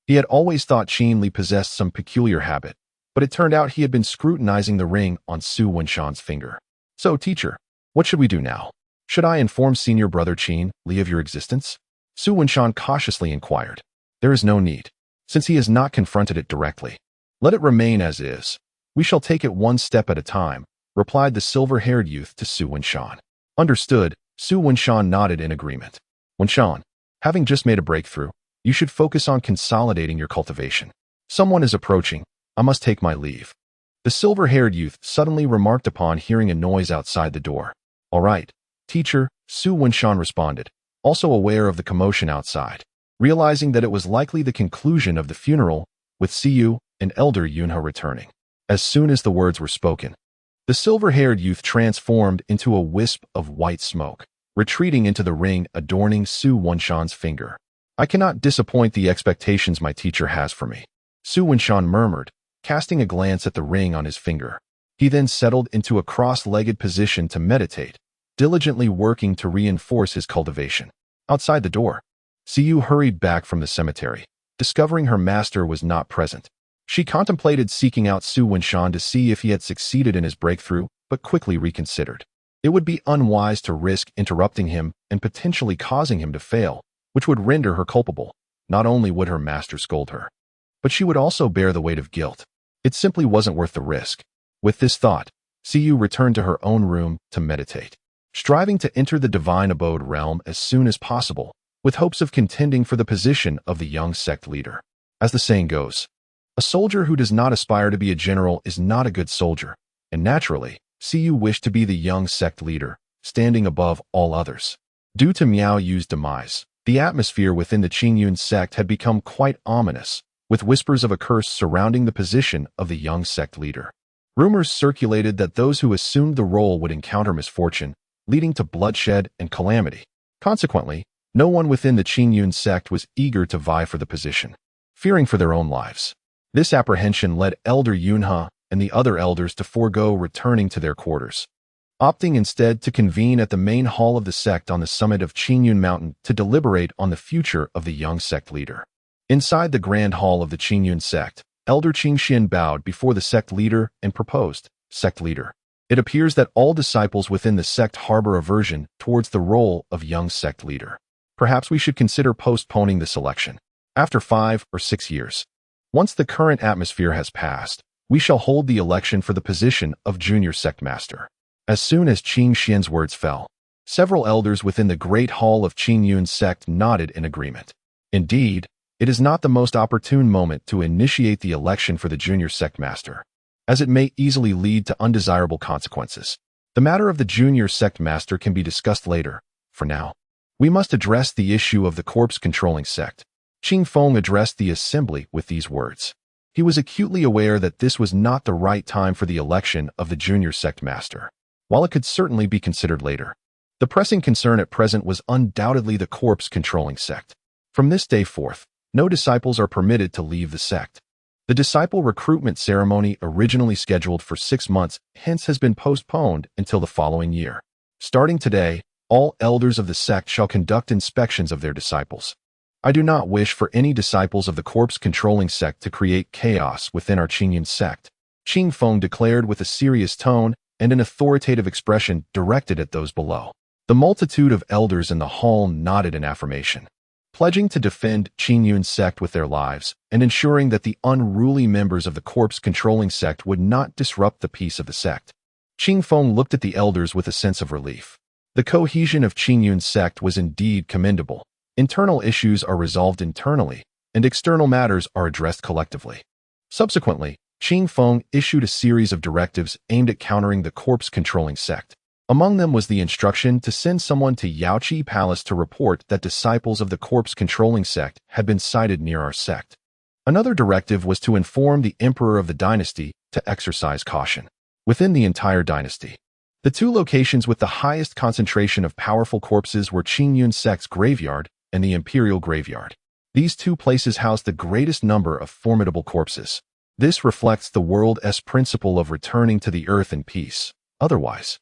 He had always thought Qin Li possessed some peculiar habit, but it turned out he had been scrutinizing the ring on Su Wenshan's finger. So, teacher, what should we do now? Should I inform senior brother Qin Li of your existence? Su Wenshan cautiously inquired. There is no need, since he has not confronted it directly. Let it remain as is. We shall take it one step at a time, replied the silver-haired youth to Su Wenshan. Understood. Su Wenshan nodded in agreement. Wenshan, having just made a breakthrough, you should focus on consolidating your cultivation. Someone is approaching. I must take my leave. The silver-haired youth suddenly remarked upon hearing a noise outside the door. All right, teacher, Su Wenshan responded, also aware of the commotion outside. Realizing that it was likely the conclusion of the funeral, with Siyu and Elder Yunhe returning. As soon as the words were spoken, the silver-haired youth transformed into a wisp of white smoke, retreating into the ring adorning Su Wenshan's finger. I cannot disappoint the expectations my teacher has for me, Su Wenshan murmured, casting a glance at the ring on his finger. He then settled into a cross-legged position to meditate, diligently working to reinforce his cultivation. Outside the door, Siyu hurried back from the cemetery, discovering her master was not present. She contemplated seeking out Su Wenshan to see if he had succeeded in his breakthrough, but quickly reconsidered. It would be unwise to risk interrupting him and potentially causing him to fail, which would render her culpable. Not only would her master scold her, but she would also bear the weight of guilt. It simply wasn't worth the risk. With this thought, Siyu returned to her own room to meditate. striving to enter the divine abode realm as soon as possible, with hopes of contending for the position of the young sect leader. As the saying goes, a soldier who does not aspire to be a general is not a good soldier, and naturally, Siyu wished to be the young sect leader, standing above all others. Due to Miao Yu's demise, the atmosphere within the Qingyun sect had become quite ominous, with whispers of a curse surrounding the position of the young sect leader. Rumors circulated that those who assumed the role would encounter misfortune, leading to bloodshed and calamity. Consequently, no one within the Qingyun sect was eager to vie for the position, fearing for their own lives. This apprehension led Elder Yunhe and the other elders to forego returning to their quarters, opting instead to convene at the main hall of the sect on the summit of Qingyun Mountain to deliberate on the future of the young sect leader. Inside the grand hall of the Qingyun sect, Elder Qingxian bowed before the sect leader and proposed, "Sect leader, it appears that all disciples within the sect harbor aversion towards the role of young sect leader. Perhaps we should consider postponing the selection. After 5 or 6 years, once the current atmosphere has passed, we shall hold the election for the position of junior sect master." As soon as Qingxian's words fell, several elders within the great hall of Qingyun's sect nodded in agreement. Indeed, it is not the most opportune moment to initiate the election for the junior sect master, as it may easily lead to undesirable consequences. The matter of the junior sect master can be discussed later. For now, we must address the issue of the corpse-controlling sect. Qing Feng addressed the assembly with these words. He was acutely aware that this was not the right time for the election of the junior sect master, while it could certainly be considered later. The pressing concern at present was undoubtedly the corpse-controlling sect. From this day forth, no disciples are permitted to leave the sect. The disciple recruitment ceremony originally scheduled for 6 months hence has been postponed until the following year. Starting today, all elders of the sect shall conduct inspections of their disciples. I do not wish for any disciples of the corpse-controlling sect to create chaos within our Qingyun sect, Qing Feng declared with a serious tone and an authoritative expression directed at those below. The multitude of elders in the hall nodded in affirmation, pledging to defend Qingyun's sect with their lives and ensuring that the unruly members of the corpse-controlling sect would not disrupt the peace of the sect. Qing Feng looked at the elders with a sense of relief. The cohesion of Qingyun's sect was indeed commendable. Internal issues are resolved internally, and external matters are addressed collectively. Subsequently, Qing Feng issued a series of directives aimed at countering the corpse-controlling sect. Among them was the instruction to send someone to Yaoqi Palace to report that disciples of the corpse-controlling sect had been sighted near our sect. Another directive was to inform the emperor of the dynasty to exercise caution. Within the entire dynasty, the 2 locations with the highest concentration of powerful corpses were Qingyun sect's graveyard and the imperial graveyard. These 2 places housed the greatest number of formidable corpses. This reflects the world's principle of returning to the earth in peace. Otherwise,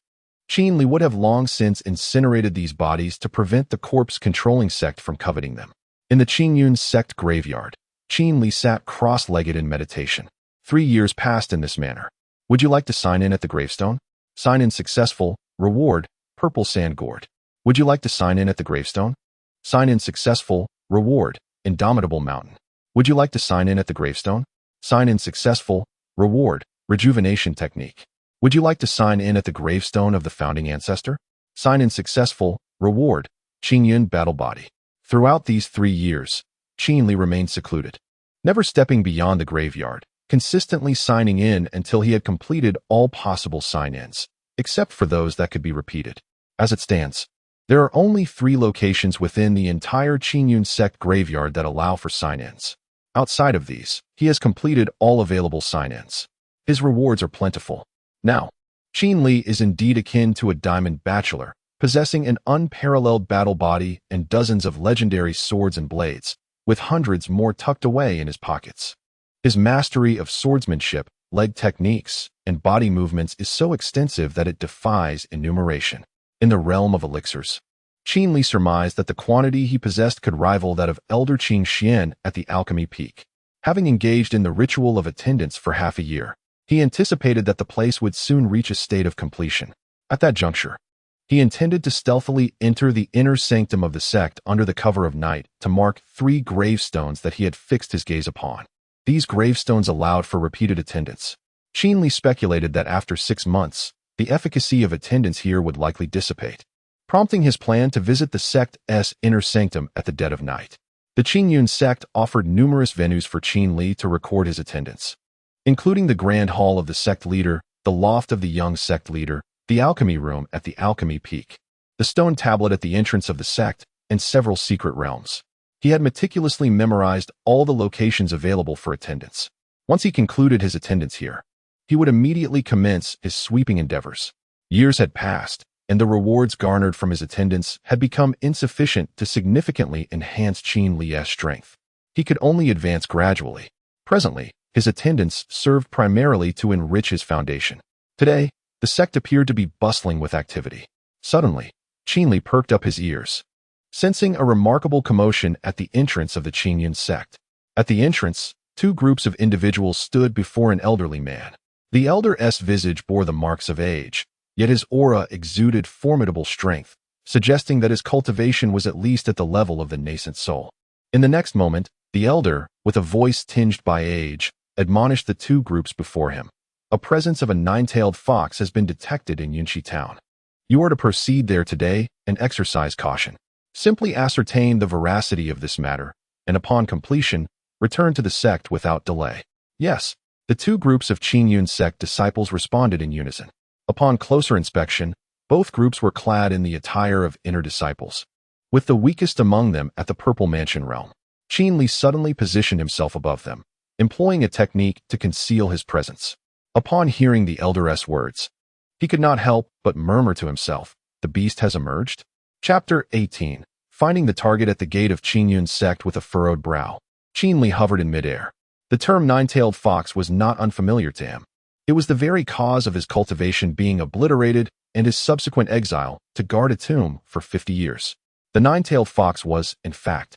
Qin Li would have long since incinerated these bodies to prevent the corpse-controlling sect from coveting them. In the Qingyun sect graveyard, Qin Li sat cross-legged in meditation. 3 years passed in this manner. Would you like to sign in at the gravestone? Sign in successful, reward, purple sand gourd. Would you like to sign in at the gravestone? Sign in successful, reward, indomitable mountain. Would you like to sign in at the gravestone? Sign in successful, reward, rejuvenation technique. Would you like to sign in at the gravestone of the founding ancestor? Sign in successful, reward, Qingyun battle body. Throughout these 3 years, Qin Li remained secluded, never stepping beyond the graveyard, consistently signing in until he had completed all possible sign-ins, except for those that could be repeated. As it stands, there are only 3 locations within the entire Qingyun sect graveyard that allow for sign-ins. Outside of these, he has completed all available sign-ins. His rewards are plentiful. Now, Qin Li is indeed akin to a diamond bachelor, possessing an unparalleled battle body and dozens of legendary swords and blades, with hundreds more tucked away in his pockets. His mastery of swordsmanship, leg techniques, and body movements is so extensive that it defies enumeration. In the realm of elixirs, Qin Li surmised that the quantity he possessed could rival that of Elder Qingxian at the Alchemy Peak. Having engaged in the ritual of attendance for half a year, he anticipated that the place would soon reach a state of completion. At that juncture, he intended to stealthily enter the inner sanctum of the sect under the cover of night to mark 3 gravestones that he had fixed his gaze upon. These gravestones allowed for repeated attendance. Qin Li speculated that after 6 months, the efficacy of attendance here would likely dissipate, prompting his plan to visit the sect's inner sanctum at the dead of night. The Qingyun sect offered numerous venues for Qin Li to record his attendance, including the Grand Hall of the sect leader, the loft of the young sect leader, the alchemy room at the alchemy peak, the stone tablet at the entrance of the sect, and several secret realms. He had meticulously memorized all the locations available for attendance. Once he concluded his attendance here, he would immediately commence his sweeping endeavors. Years had passed, and the rewards garnered from his attendance had become insufficient to significantly enhance Qin Li's strength. He could only advance gradually. Presently, his attendance served primarily to enrich his foundation. Today, the sect appeared to be bustling with activity. Suddenly, Qin Li perked up his ears, sensing a remarkable commotion at the entrance of the Qingyun sect. At the entrance, two groups of individuals stood before an elderly man. The elder's visage bore the marks of age, yet his aura exuded formidable strength, suggesting that his cultivation was at least at the level of the nascent soul. In the next moment, the elder, with a voice tinged by age, admonished the two groups before him. A presence of a nine-tailed fox has been detected in Yunxi town. You are to proceed there today and exercise caution. Simply ascertain the veracity of this matter, and upon completion, return to the sect without delay. Yes, the two groups of Qingyun sect disciples responded in unison. Upon closer inspection, both groups were clad in the attire of inner disciples, with the weakest among them at the Purple Mansion realm. Qin Li suddenly positioned himself above them, employing a technique to conceal his presence. Upon hearing the elder's words, he could not help but murmur to himself, "The beast has emerged?" Chapter 18. Finding the target at the gate of Qingyun sect with a furrowed brow. Qin Li hovered in midair. The term nine-tailed fox was not unfamiliar to him. It was the very cause of his cultivation being obliterated and his subsequent exile to guard a tomb for 50 years. The nine-tailed fox was, in fact,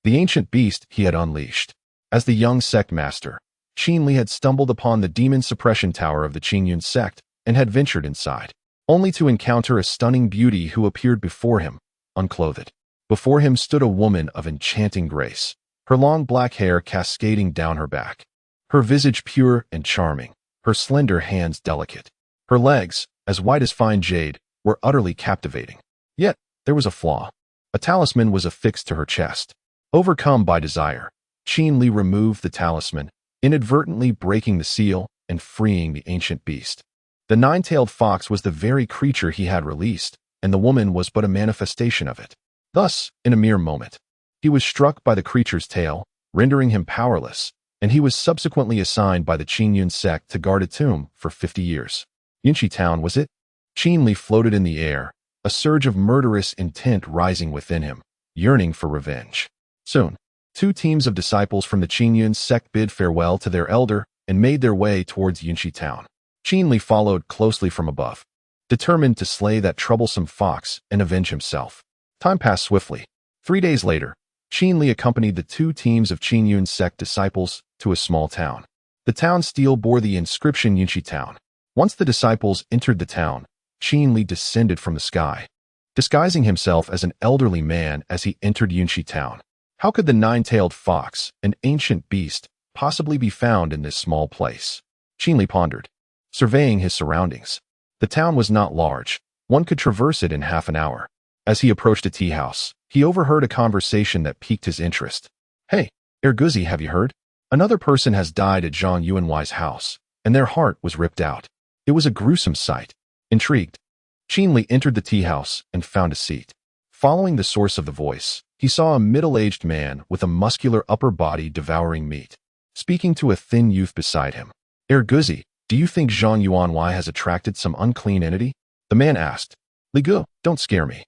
the ancient beast he had unleashed. As the young sect master, Qin Li had stumbled upon the demon suppression tower of the Qingyun sect and had ventured inside, only to encounter a stunning beauty who appeared before him, unclothed. Before him stood a woman of enchanting grace, her long black hair cascading down her back, her visage pure and charming, her slender hands delicate. Her legs, as white as fine jade, were utterly captivating. Yet, there was a flaw. A talisman was affixed to her chest. Overcome by desire, Qin Li removed the talisman, inadvertently breaking the seal and freeing the ancient beast. The nine-tailed fox was the very creature he had released, and the woman was but a manifestation of it. Thus, in a mere moment, he was struck by the creature's tail, rendering him powerless, and he was subsequently assigned by the Qingyun sect to guard a tomb for 50 years. Yunxi town, was it? Qin Li floated in the air, a surge of murderous intent rising within him, yearning for revenge. Soon, two teams of disciples from the Qingyun sect bid farewell to their elder and made their way towards Yunxi town. Qin Li followed closely from above, determined to slay that troublesome fox and avenge himself. Time passed swiftly. 3 days later, Qin Li accompanied the two teams of Qingyun sect disciples to a small town. The town's stele bore the inscription Yunxi town. Once the disciples entered the town, Qin Li descended from the sky, disguising himself as an elderly man as he entered Yunxi town. How could the nine-tailed fox, an ancient beast, possibly be found in this small place? Qin Li pondered, surveying his surroundings. The town was not large. One could traverse it in half an hour. As he approached a tea house, he overheard a conversation that piqued his interest. "Hey, Erguzi, have you heard? Another person has died at Zhang Yuanwai's house, and their heart was ripped out. It was a gruesome sight." Intrigued, Qin Li entered the tea house and found a seat. Following the source of the voice, he saw a middle-aged man with a muscular upper body devouring meat, speaking to a thin youth beside him. "Erguzi, do you think Zhang Yuanwai has attracted some unclean entity?" The man asked. "Li Gu, don't scare me.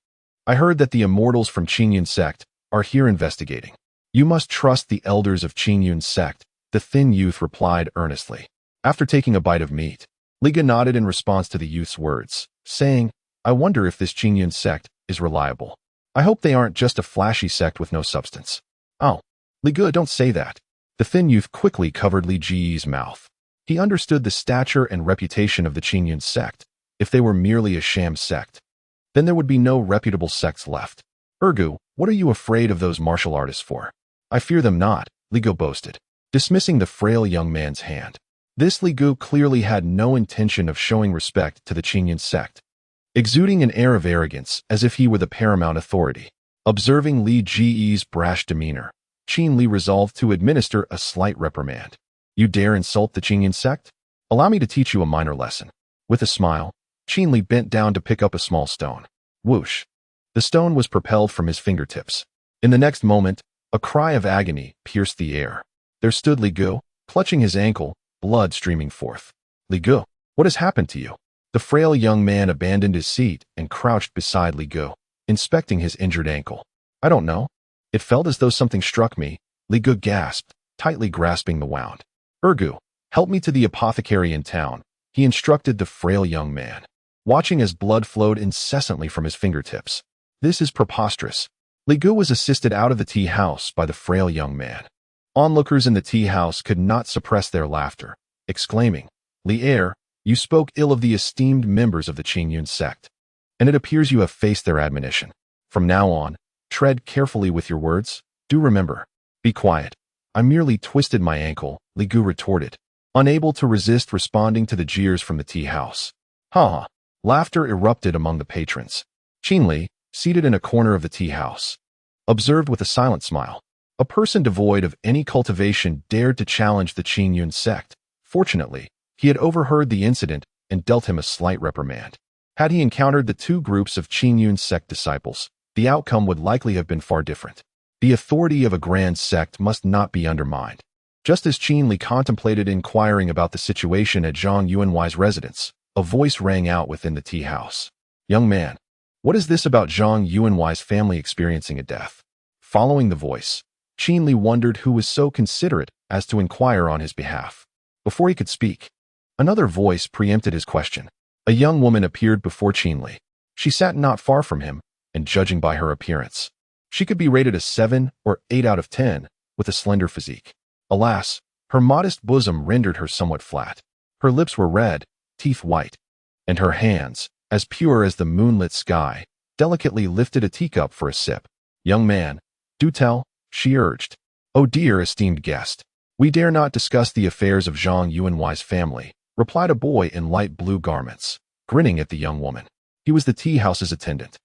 I heard that the immortals from Qingyun sect are here investigating." "You must trust the elders of Qingyun sect," the thin youth replied earnestly. After taking a bite of meat, Li Gu nodded in response to the youth's words, saying, "I wonder if this Qingyun sect is reliable. I hope they aren't just a flashy sect with no substance." "Oh, Li Gu, don't say that." The thin youth quickly covered Li Ji's mouth. He understood the stature and reputation of the Qingyun sect. If they were merely a sham sect, then there would be no reputable sects left. "Ergu, what are you afraid of those martial artists for?" "I fear them not," Li Gu boasted, dismissing the frail young man's hand. This Li Gu clearly had no intention of showing respect to the Qingyun sect, exuding an air of arrogance as if he were the paramount authority. Observing Li Ji's brash demeanor, Qin Li resolved to administer a slight reprimand. You dare insult the Qingyun sect? Allow me to teach you a minor lesson. With a smile, Qin Li bent down to pick up a small stone. Whoosh! The stone was propelled from his fingertips. In the next moment, a cry of agony pierced the air. There stood Li Gu, clutching his ankle, blood streaming forth. Li Gu, what has happened to you? The frail young man abandoned his seat and crouched beside Li Gu, inspecting his injured ankle. I don't know. It felt as though something struck me, Li Gu gasped, tightly grasping the wound. Ergu, help me to the apothecary in town, he instructed the frail young man, watching as blood flowed incessantly from his fingertips. This is preposterous. Li Gu was assisted out of the tea house by the frail young man. Onlookers in the tea house could not suppress their laughter, exclaiming, Li Er, you spoke ill of the esteemed members of the Qingyun sect, and it appears you have faced their admonition. From now on, tread carefully with your words. Do remember. Be quiet. I merely twisted my ankle, Li Gu retorted, unable to resist responding to the jeers from the tea house. Ha ha. Laughter erupted among the patrons. Qin Li, seated in a corner of the tea house, observed with a silent smile. A person devoid of any cultivation dared to challenge the Qingyun sect. Fortunately, he had overheard the incident and dealt him a slight reprimand. Had he encountered the two groups of Qingyun sect disciples, the outcome would likely have been far different. The authority of a grand sect must not be undermined. Just as Qin Li contemplated inquiring about the situation at Zhang Yuanwai's residence, a voice rang out within the tea house. Young man, what is this about Zhang Yuanwai's family experiencing a death? Following the voice, Qin Li wondered who was so considerate as to inquire on his behalf. Before he could speak, another voice preempted his question. A young woman appeared before Qin Li. She sat not far from him, and judging by her appearance, she could be rated a 7 or 8 out of 10, with a slender physique. Alas, her modest bosom rendered her somewhat flat. Her lips were red, teeth white, and her hands, as pure as the moonlit sky, delicately lifted a teacup for a sip. Young man, do tell, she urged. Oh dear esteemed guest, we dare not discuss the affairs of Zhang Yuanwai's family, replied a boy in light blue garments, grinning at the young woman. He was the tea house's attendant.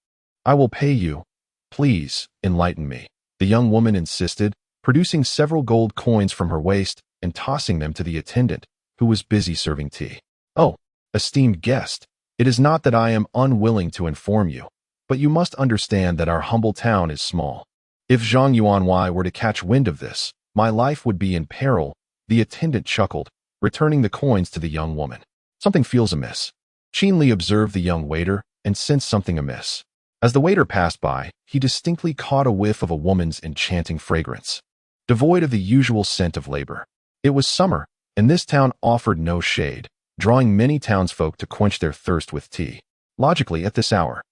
I will pay you. Please, enlighten me, the young woman insisted, producing several gold coins from her waist and tossing them to the attendant, who was busy serving tea. Oh, esteemed guest, it is not that I am unwilling to inform you, but you must understand that our humble town is small. If Zhang Yuanwai were to catch wind of this, my life would be in peril, the attendant chuckled, returning the coins to the young woman. Something feels amiss. Qin Li observed the young waiter and sensed something amiss. As the waiter passed by, he distinctly caught a whiff of a woman's enchanting fragrance, devoid of the usual scent of labor. It was summer, and this town offered no shade, drawing many townsfolk to quench their thirst with tea. Logically, at this hour,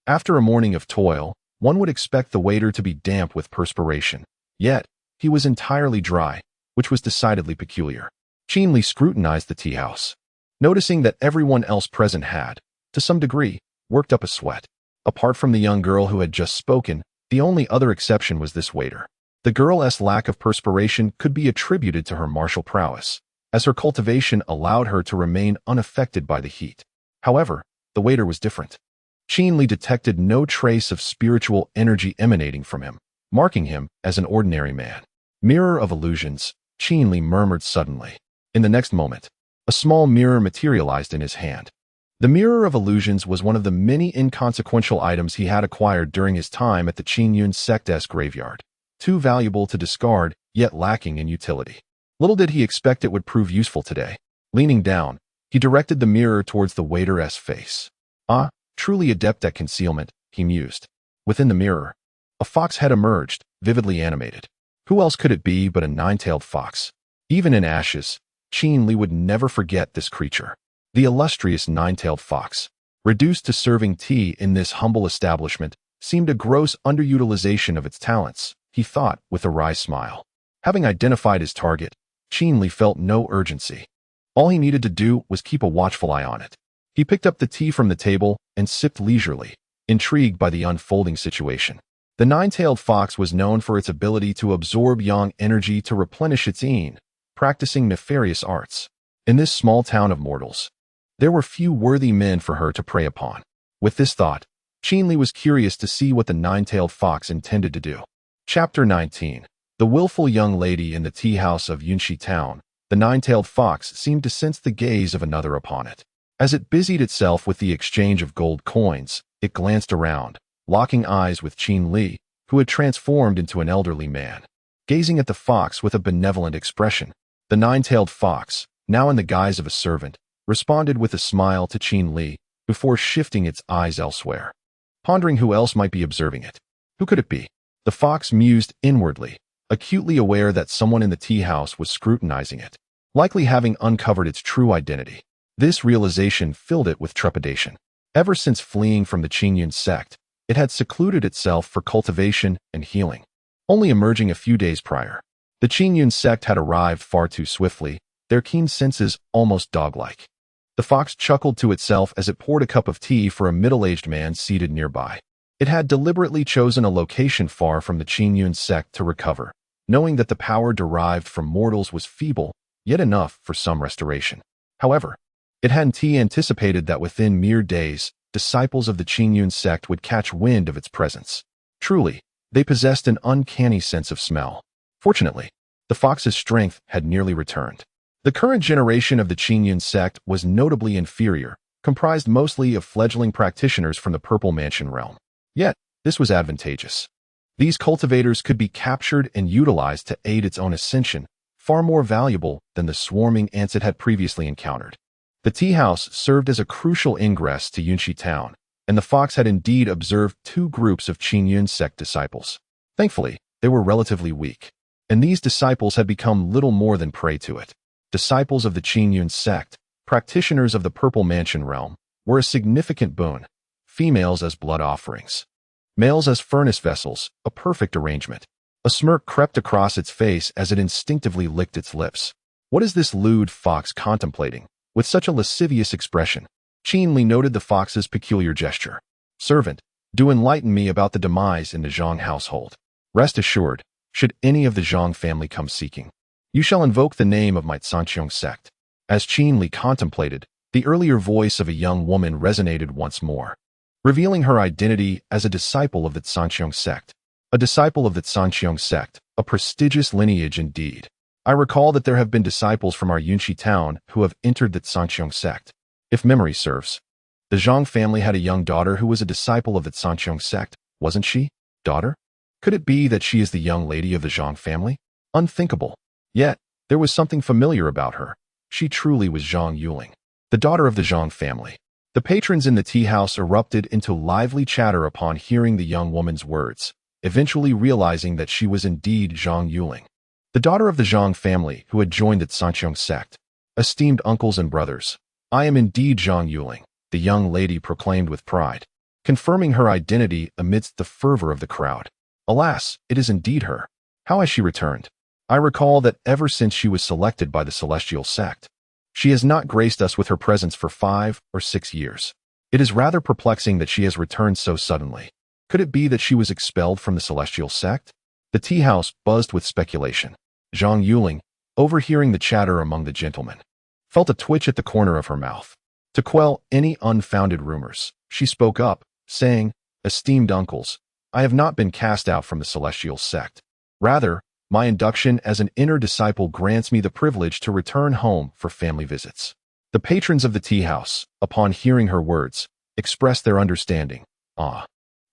after a morning of toil, one would expect the waiter to be damp with perspiration. Yet, he was entirely dry, which was decidedly peculiar. Qin Li scrutinized the tea house, noticing that everyone else present had, to some degree, worked up a sweat. Apart from the young girl who had just spoken, the only other exception was this waiter. The girl's lack of perspiration could be attributed to her martial prowess, as her cultivation allowed her to remain unaffected by the heat. However, the waiter was different. Qin Li detected no trace of spiritual energy emanating from him, marking him as an ordinary man. Mirror of illusions, Qin Li murmured suddenly. In the next moment, a small mirror materialized in his hand. The Mirror of Illusions was one of the many inconsequential items he had acquired during his time at the Qingyun sect's graveyard, too valuable to discard, yet lacking in utility. Little did he expect it would prove useful today. Leaning down, he directed the mirror towards the waiter's face. Ah, truly adept at concealment, he mused. Within the mirror, a fox head emerged, vividly animated. Who else could it be but a nine-tailed fox? Even in ashes, Qin Li would never forget this creature. The illustrious nine-tailed fox, reduced to serving tea in this humble establishment, seemed a gross underutilization of its talents, he thought with a wry smile. Having identified his target, Qin Li felt no urgency. All he needed to do was keep a watchful eye on it. He picked up the tea from the table and sipped leisurely, intrigued by the unfolding situation. The nine-tailed fox was known for its ability to absorb yang energy to replenish its yin, practicing nefarious arts. In this small town of mortals, there were few worthy men for her to prey upon. With this thought, Qinli was curious to see what the nine-tailed fox intended to do. Chapter 19. The willful young lady in the tea house of Yunxi town. The nine-tailed fox seemed to sense the gaze of another upon it. As it busied itself with the exchange of gold coins, it glanced around, locking eyes with Qinli, who had transformed into an elderly man. Gazing at the fox with a benevolent expression, the nine-tailed fox, now in the guise of a servant, responded with a smile to Qinli before shifting its eyes elsewhere. Pondering who else might be observing it. Who could it be? The fox mused inwardly, acutely aware that someone in the tea house was scrutinizing it, likely having uncovered its true identity. This realization filled it with trepidation. Ever since fleeing from the Qingyun sect, it had secluded itself for cultivation and healing, only emerging a few days prior. The Qingyun sect had arrived far too swiftly, their keen senses almost dog-like. The fox chuckled to itself as it poured a cup of tea for a middle-aged man seated nearby. It had deliberately chosen a location far from the Qingyun sect to recover, knowing that the power derived from mortals was feeble, yet enough for some restoration. However, it hadn't anticipated that within mere days, disciples of the Qingyun sect would catch wind of its presence. Truly, they possessed an uncanny sense of smell. Fortunately, the fox's strength had nearly returned. The current generation of the Qingyun sect was notably inferior, comprised mostly of fledgling practitioners from the Purple Mansion realm. Yet, this was advantageous. These cultivators could be captured and utilized to aid its own ascension, far more valuable than the swarming ants it had previously encountered. The tea house served as a crucial ingress to Yunxi town, and the fox had indeed observed two groups of Qingyun sect disciples. Thankfully, they were relatively weak, and these disciples had become little more than prey to it. Disciples of the Qingyun sect, practitioners of the Purple Mansion realm, were a significant boon, females as blood offerings, males as furnace vessels, a perfect arrangement. A smirk crept across its face as it instinctively licked its lips. What is this lewd fox contemplating, with such a lascivious expression? Qinli noted the fox's peculiar gesture. Servant, do enlighten me about the demise in the Zhang household. Rest assured, should any of the Zhang family come seeking, you shall invoke the name of my Sanqiong sect. As Qinli contemplated, the earlier voice of a young woman resonated once more, revealing her identity as a disciple of the Sanqiong sect. A disciple of the Sanqiong sect, a prestigious lineage indeed. I recall that there have been disciples from our Yunxi town who have entered the Sanqiong sect. If memory serves, the Zhang family had a young daughter who was a disciple of the Sanqiong sect, wasn't she? Daughter? Could it be that she is the young lady of the Zhang family? Unthinkable. Yet, there was something familiar about her. She truly was Zhang Yuling, the daughter of the Zhang family. The patrons in the tea house erupted into lively chatter upon hearing the young woman's words, eventually realizing that she was indeed Zhang Yuling, the daughter of the Zhang family who had joined the Sanqiong sect. Esteemed uncles and brothers, I am indeed Zhang Yuling, the young lady proclaimed with pride, confirming her identity amidst the fervor of the crowd. Alas, it is indeed her. How has she returned? I recall that ever since she was selected by the celestial sect, she has not graced us with her presence for 5 or 6 years. It is rather perplexing that she has returned so suddenly. Could it be that she was expelled from the celestial sect? The tea house buzzed with speculation. Zhang Yuling, overhearing the chatter among the gentlemen, felt a twitch at the corner of her mouth. To quell any unfounded rumors, she spoke up, saying, Esteemed uncles, I have not been cast out from the celestial sect. Rather, my induction as an inner disciple grants me the privilege to return home for family visits. The patrons of the tea house, upon hearing her words, expressed their understanding. Ah,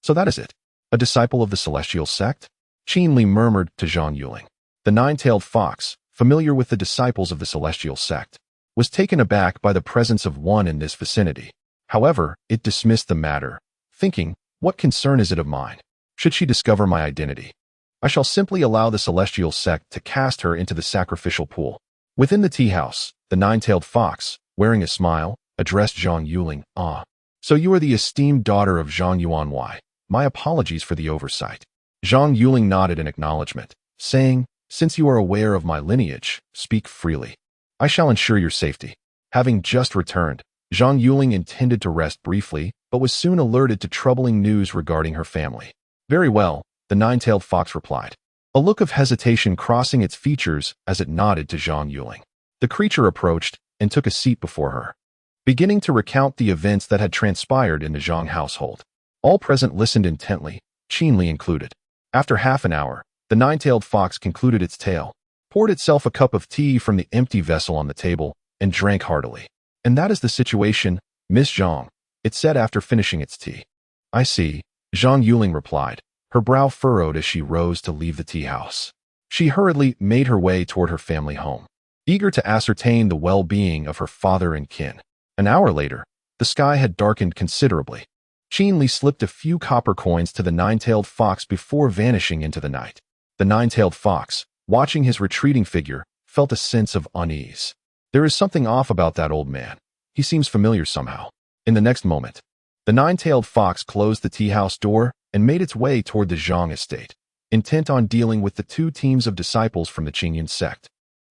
so that is it. A disciple of the celestial sect? Qinli murmured to Zhang Yuling. The nine-tailed fox, familiar with the disciples of the celestial sect, was taken aback by the presence of one in this vicinity. However, it dismissed the matter, thinking, what concern is it of mine? Should she discover my identity, I shall simply allow the celestial sect to cast her into the sacrificial pool. Within the tea house, the nine-tailed fox, wearing a smile, addressed Zhang Yuling. Ah, so you are the esteemed daughter of Zhang Yuanwei. My apologies for the oversight. Zhang Yuling nodded in acknowledgement, saying, Since you are aware of my lineage, speak freely. I shall ensure your safety. Having just returned, Zhang Yuling intended to rest briefly, but was soon alerted to troubling news regarding her family. Very well, the nine-tailed fox replied, a look of hesitation crossing its features as it nodded to Zhang Yuling. The creature approached and took a seat before her, beginning to recount the events that had transpired in the Zhang household. All present listened intently, Qinli included. After half an hour, the nine-tailed fox concluded its tale, poured itself a cup of tea from the empty vessel on the table, and drank heartily. "And that is the situation, Miss Zhang," it said after finishing its tea. "I see," Zhang Yuling replied, her brow furrowed as she rose to leave the tea house. She hurriedly made her way toward her family home, eager to ascertain the well-being of her father and kin. An hour later, the sky had darkened considerably. Qinli slipped a few copper coins to the nine-tailed fox before vanishing into the night. The nine-tailed fox, watching his retreating figure, felt a sense of unease. There is something off about that old man. He seems familiar somehow. In the next moment, the nine-tailed fox closed the tea-house door and made its way toward the Zhang estate, intent on dealing with the two teams of disciples from the Qingyun sect.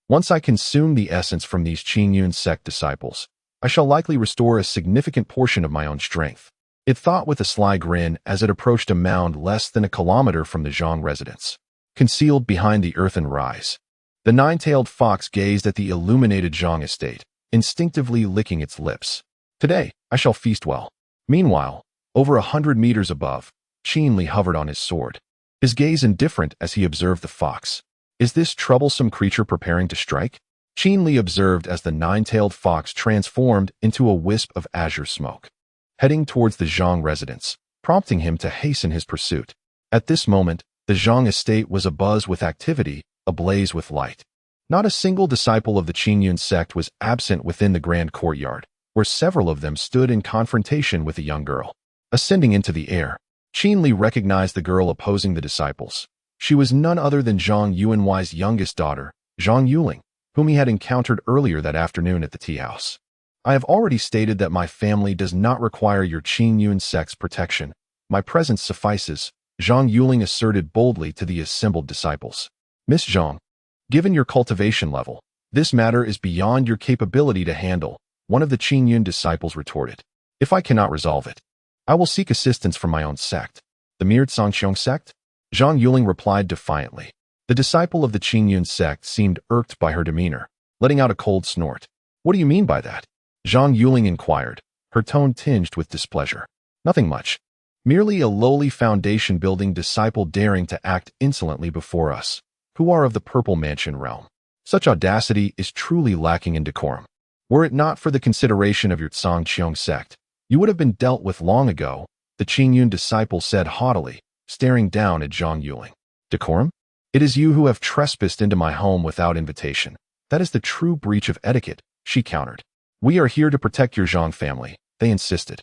"Once I consume the essence from these Qingyun sect disciples, I shall likely restore a significant portion of my own strength," it thought with a sly grin as it approached a mound less than a kilometer from the Zhang residence. Concealed behind the earthen rise, the nine-tailed fox gazed at the illuminated Zhang estate, instinctively licking its lips. "Today, I shall feast well." Meanwhile, over 100 meters above, Qinli hovered on his sword, his gaze indifferent as he observed the fox. "Is this troublesome creature preparing to strike?" Qinli observed as the nine-tailed fox transformed into a wisp of azure smoke, heading towards the Zhang residence, prompting him to hasten his pursuit. At this moment, the Zhang estate was abuzz with activity, ablaze with light. Not a single disciple of the Qingyun sect was absent within the grand courtyard, where several of them stood in confrontation with a young girl. Ascending into the air, Qinli recognized the girl opposing the disciples. She was none other than Zhang Yuanhui's youngest daughter, Zhang Yuling, whom he had encountered earlier that afternoon at the tea house. "I have already stated that my family does not require your Qingyun sect's protection. My presence suffices," Zhang Yuling asserted boldly to the assembled disciples. "Miss Zhang, given your cultivation level, this matter is beyond your capability to handle," one of the Qingyun disciples retorted. "If I cannot resolve it, I will seek assistance from my own sect." "The mere Zhangqiong sect?" Zhang Yuling replied defiantly. The disciple of the Qingyun sect seemed irked by her demeanor, letting out a cold snort. "What do you mean by that?" Zhang Yuling inquired, her tone tinged with displeasure. "Nothing much. Merely a lowly foundation-building disciple daring to act insolently before us, who are of the Purple Mansion realm. Such audacity is truly lacking in decorum. Were it not for the consideration of your Zhangqiong sect, you would have been dealt with long ago," the Qingyun disciple said haughtily, staring down at Zhang Yuling. "Decorum? It is you who have trespassed into my home without invitation. That is the true breach of etiquette," she countered. "We are here to protect your Zhang family," they insisted.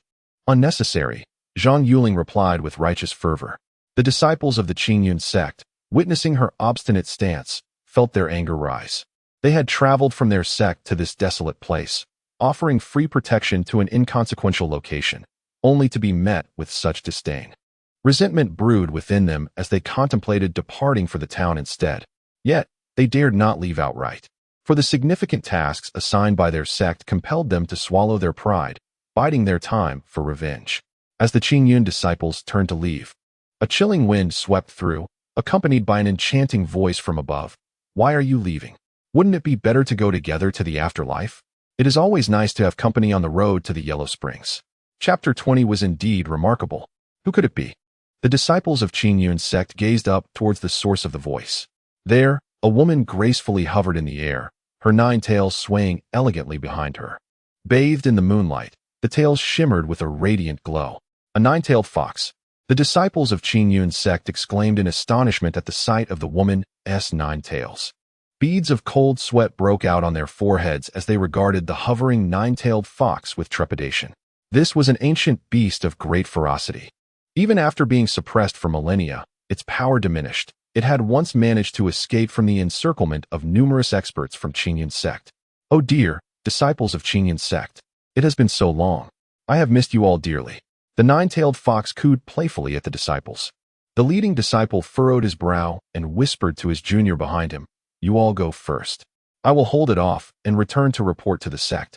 "Unnecessary," Zhang Yuling replied with righteous fervor. The disciples of the Qingyun sect, witnessing her obstinate stance, felt their anger rise. They had traveled from their sect to this desolate place, offering free protection to an inconsequential location, only to be met with such disdain. Resentment brewed within them as they contemplated departing for the town instead. Yet, they dared not leave outright, for the significant tasks assigned by their sect compelled them to swallow their pride, biding their time for revenge. As the Qingyun disciples turned to leave, a chilling wind swept through, accompanied by an enchanting voice from above. "Why are you leaving? Wouldn't it be better to go together to the afterlife? It is always nice to have company on the road to the Yellow Springs." Chapter 20 was indeed remarkable. Who could it be? The disciples of Qingyun sect gazed up towards the source of the voice. There, a woman gracefully hovered in the air, her 9 tails swaying elegantly behind her. Bathed in the moonlight, the tails shimmered with a radiant glow. A 9-tailed fox. The disciples of Qingyun sect exclaimed in astonishment at the sight of the woman's 9 tails. Beads of cold sweat broke out on their foreheads as they regarded the hovering 9-tailed fox with trepidation. This was an ancient beast of great ferocity. Even after being suppressed for millennia, its power diminished. It had once managed to escape from the encirclement of numerous experts from Qingyun sect. "Oh dear, disciples of Qingyun sect, it has been so long. I have missed you all dearly." The 9-tailed fox cooed playfully at the disciples. The leading disciple furrowed his brow and whispered to his junior behind him, "You all go first. I will hold it off and return to report to the sect,"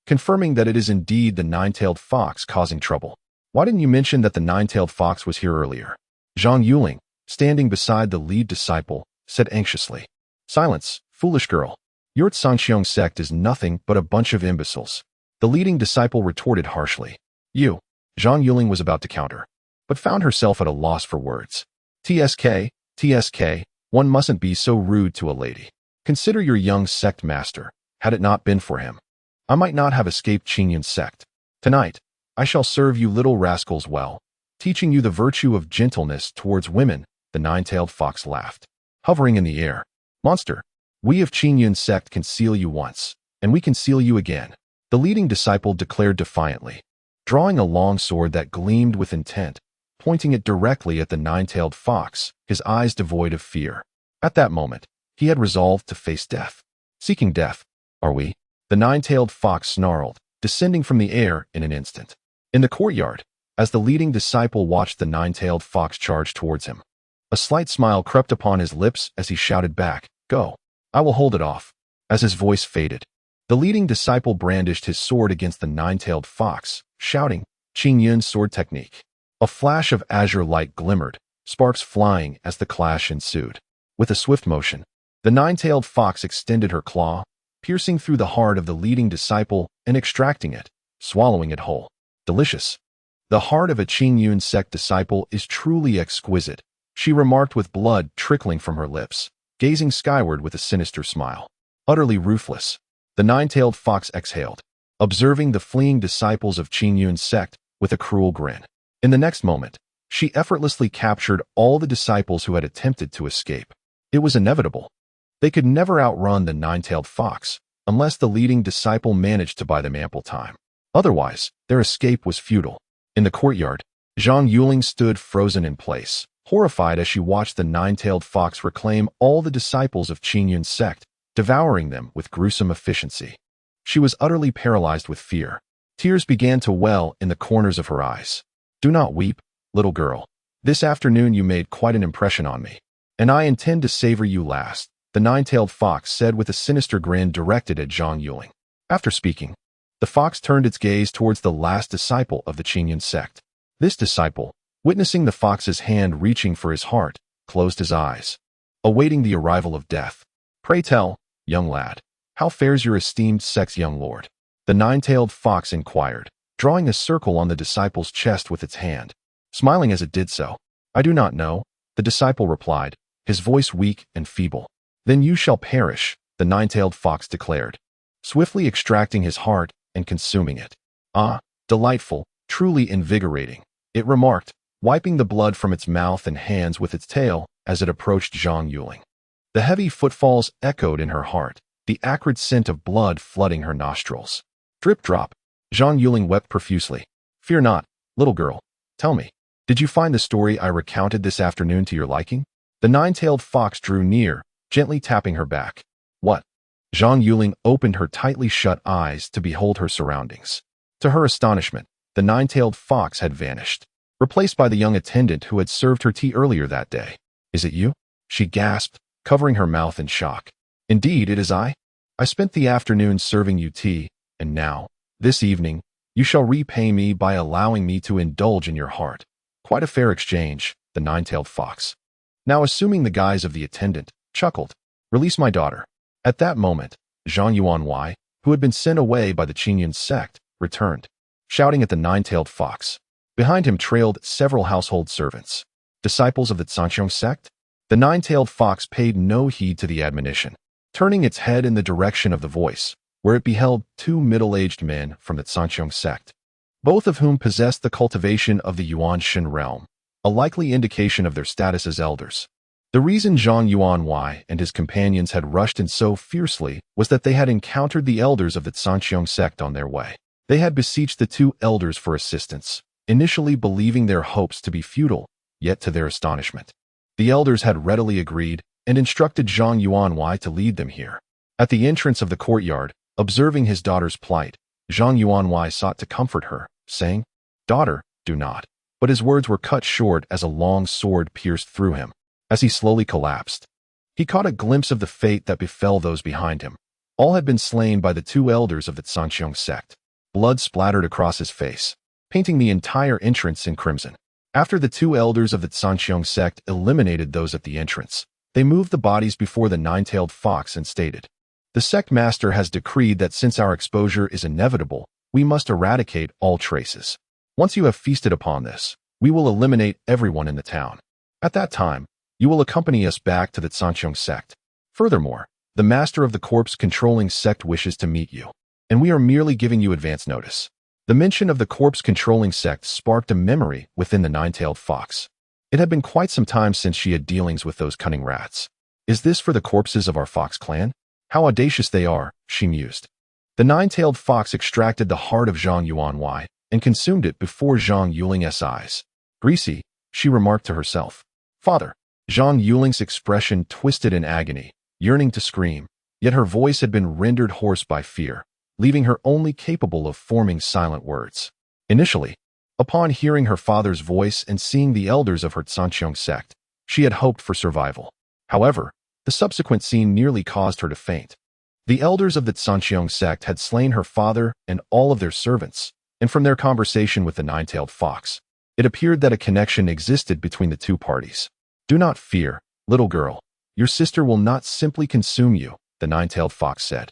confirming that it is indeed the 9-tailed fox causing trouble. "Why didn't you mention that the 9-tailed fox was here earlier?" Zhang Yuling, standing beside the lead disciple, said anxiously. "Silence, foolish girl. Your Sanxiong sect is nothing but a bunch of imbeciles. The leading disciple retorted harshly. You. Zhang Yuling was about to counter, but found herself at a loss for words. TSK, one mustn't be so rude to a lady. Consider your young sect master. Had it not been for him, I might not have escaped Qingyun's sect. Tonight, I shall serve you little rascals well, teaching you the virtue of gentleness towards women. The nine-tailed fox laughed, hovering in the air. Monster, we of Qingyun's sect can seal you once, and we can seal you again, the leading disciple declared defiantly, drawing a long sword that gleamed with intent, pointing it directly at the nine-tailed fox, his eyes devoid of fear. At that moment, he had resolved to face death. Seeking death, are we? The nine-tailed fox snarled, descending from the air in an instant. In the courtyard, as the leading disciple watched the nine-tailed fox charge towards him, a slight smile crept upon his lips as he shouted back, "Go! I will hold it off." As his voice faded, the leading disciple brandished his sword against the nine-tailed fox, shouting, "Qingyun's sword technique." A flash of azure light glimmered, sparks flying as the clash ensued. With a swift motion, the nine-tailed fox extended her claw, piercing through the heart of the leading disciple and extracting it, swallowing it whole. Delicious. The heart of a Qingyun sect disciple is truly exquisite, she remarked with blood trickling from her lips, gazing skyward with a sinister smile. Utterly ruthless, the nine-tailed fox exhaled, observing the fleeing disciples of Qingyun's sect with a cruel grin. In the next moment, she effortlessly captured all the disciples who had attempted to escape. It was inevitable. They could never outrun the nine-tailed fox, unless the leading disciple managed to buy them ample time. Otherwise, their escape was futile. In the courtyard, Zhang Yuling stood frozen in place, horrified as she watched the nine-tailed fox reclaim all the disciples of Qingyun's sect, devouring them with gruesome efficiency. She was utterly paralyzed with fear. Tears began to well in the corners of her eyes. Do not weep, little girl. This afternoon you made quite an impression on me, and I intend to savor you last, the nine-tailed fox said with a sinister grin directed at Zhang Yuling. After speaking, the fox turned its gaze towards the last disciple of the Qingyun sect. This disciple, witnessing the fox's hand reaching for his heart, closed his eyes, awaiting the arrival of death. Pray tell, young lad, how fares your esteemed sect's young lord? The nine-tailed fox inquired, drawing a circle on the disciple's chest with its hand, smiling as it did so. I do not know, the disciple replied, his voice weak and feeble. Then you shall perish, the nine-tailed fox declared, swiftly extracting his heart and consuming it. Ah, delightful, truly invigorating, it remarked, wiping the blood from its mouth and hands with its tail as it approached Zhang Yuling. The heavy footfalls echoed in her heart, the acrid scent of blood flooding her nostrils. Drip drop. Zhang Yuling wept profusely. Fear not, little girl. Tell me, did you find the story I recounted this afternoon to your liking? The nine-tailed fox drew near, gently tapping her back. What? Zhang Yuling opened her tightly shut eyes to behold her surroundings. To her astonishment, the nine-tailed fox had vanished, replaced by the young attendant who had served her tea earlier that day. Is it you? She gasped, covering her mouth in shock. Indeed, it is I. I spent the afternoon serving you tea, and now, this evening, you shall repay me by allowing me to indulge in your heart. Quite a fair exchange, the nine-tailed fox, now assuming the guise of the attendant, chuckled. Release my daughter. At that moment, Zhang Yuanwei, who had been sent away by the Qingyun sect, returned, shouting at the nine-tailed fox. Behind him trailed several household servants, disciples of the Sanxiong sect. The nine-tailed fox paid no heed to the admonition, turning its head in the direction of the voice, where it beheld two middle-aged men from the Sanxiong sect, both of whom possessed the cultivation of the Yuanshan realm, a likely indication of their status as elders. The reason Zhang Yuanwei and his companions had rushed in so fiercely was that they had encountered the elders of the Sanxiong sect on their way. They had beseeched the two elders for assistance, initially believing their hopes to be futile, yet to their astonishment, the elders had readily agreed and instructed Zhang Yuanwei to lead them here. At the entrance of the courtyard, observing his daughter's plight, Zhang Yuanwei sought to comfort her, saying, "Daughter, do not." But his words were cut short as a long sword pierced through him. As he slowly collapsed, he caught a glimpse of the fate that befell those behind him. All had been slain by the two elders of the Sanxiong sect. Blood splattered across his face, painting the entire entrance in crimson. After the two elders of the Sanxiong sect eliminated those at the entrance, they moved the bodies before the nine-tailed fox and stated, The sect master has decreed that since our exposure is inevitable, we must eradicate all traces. Once you have feasted upon this, we will eliminate everyone in the town. At that time, you will accompany us back to the Tsanqiong sect. Furthermore, the master of the corpse-controlling sect wishes to meet you, and we are merely giving you advance notice. The mention of the corpse-controlling sect sparked a memory within the nine-tailed fox. It had been quite some time since she had dealings with those cunning rats. Is this for the corpses of our fox clan? How audacious they are, she mused. The nine-tailed fox extracted the heart of Zhang Yuanwei and consumed it before Zhang Yuling's eyes. Greasy, she remarked to herself. Father. Zhang Yuling's expression twisted in agony, yearning to scream, yet her voice had been rendered hoarse by fear, leaving her only capable of forming silent words. Initially, upon hearing her father's voice and seeing the elders of her Tsanqiong sect, she had hoped for survival. However, the subsequent scene nearly caused her to faint. The elders of the Tsanqiong sect had slain her father and all of their servants, and from their conversation with the nine-tailed fox, it appeared that a connection existed between the two parties. Do not fear, little girl. Your sister will not simply consume you, the nine-tailed fox said,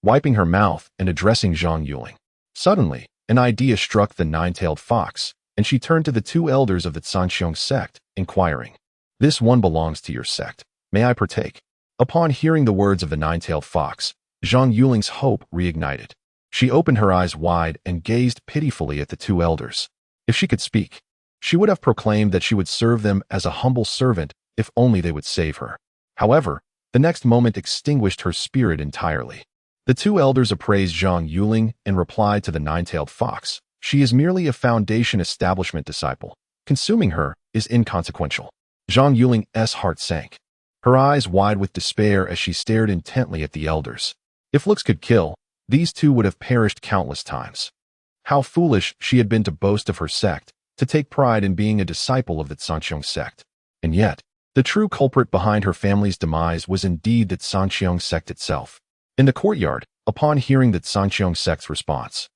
wiping her mouth and addressing Zhang Yuling. Suddenly, an idea struck the nine-tailed fox, and she turned to the two elders of the Tsanqiong sect, inquiring, "This one belongs to your sect. May I partake?" Upon hearing the words of the nine-tailed fox, Zhang Yuling's hope reignited. She opened her eyes wide and gazed pitifully at the two elders. If she could speak, she would have proclaimed that she would serve them as a humble servant if only they would save her. However, the next moment extinguished her spirit entirely. The two elders appraised Zhang Yuling and replied to the nine-tailed fox, "She is merely a foundation establishment disciple. Consuming her is inconsequential." Zhang Yuling's heart sank, her eyes wide with despair as she stared intently at the elders. If looks could kill, these two would have perished countless times. How foolish she had been to boast of her sect, to take pride in being a disciple of the Tsanqiong sect. And yet, the true culprit behind her family's demise was indeed the Tsanqiong sect itself. In the courtyard, upon hearing the Tsanqiong sect's response,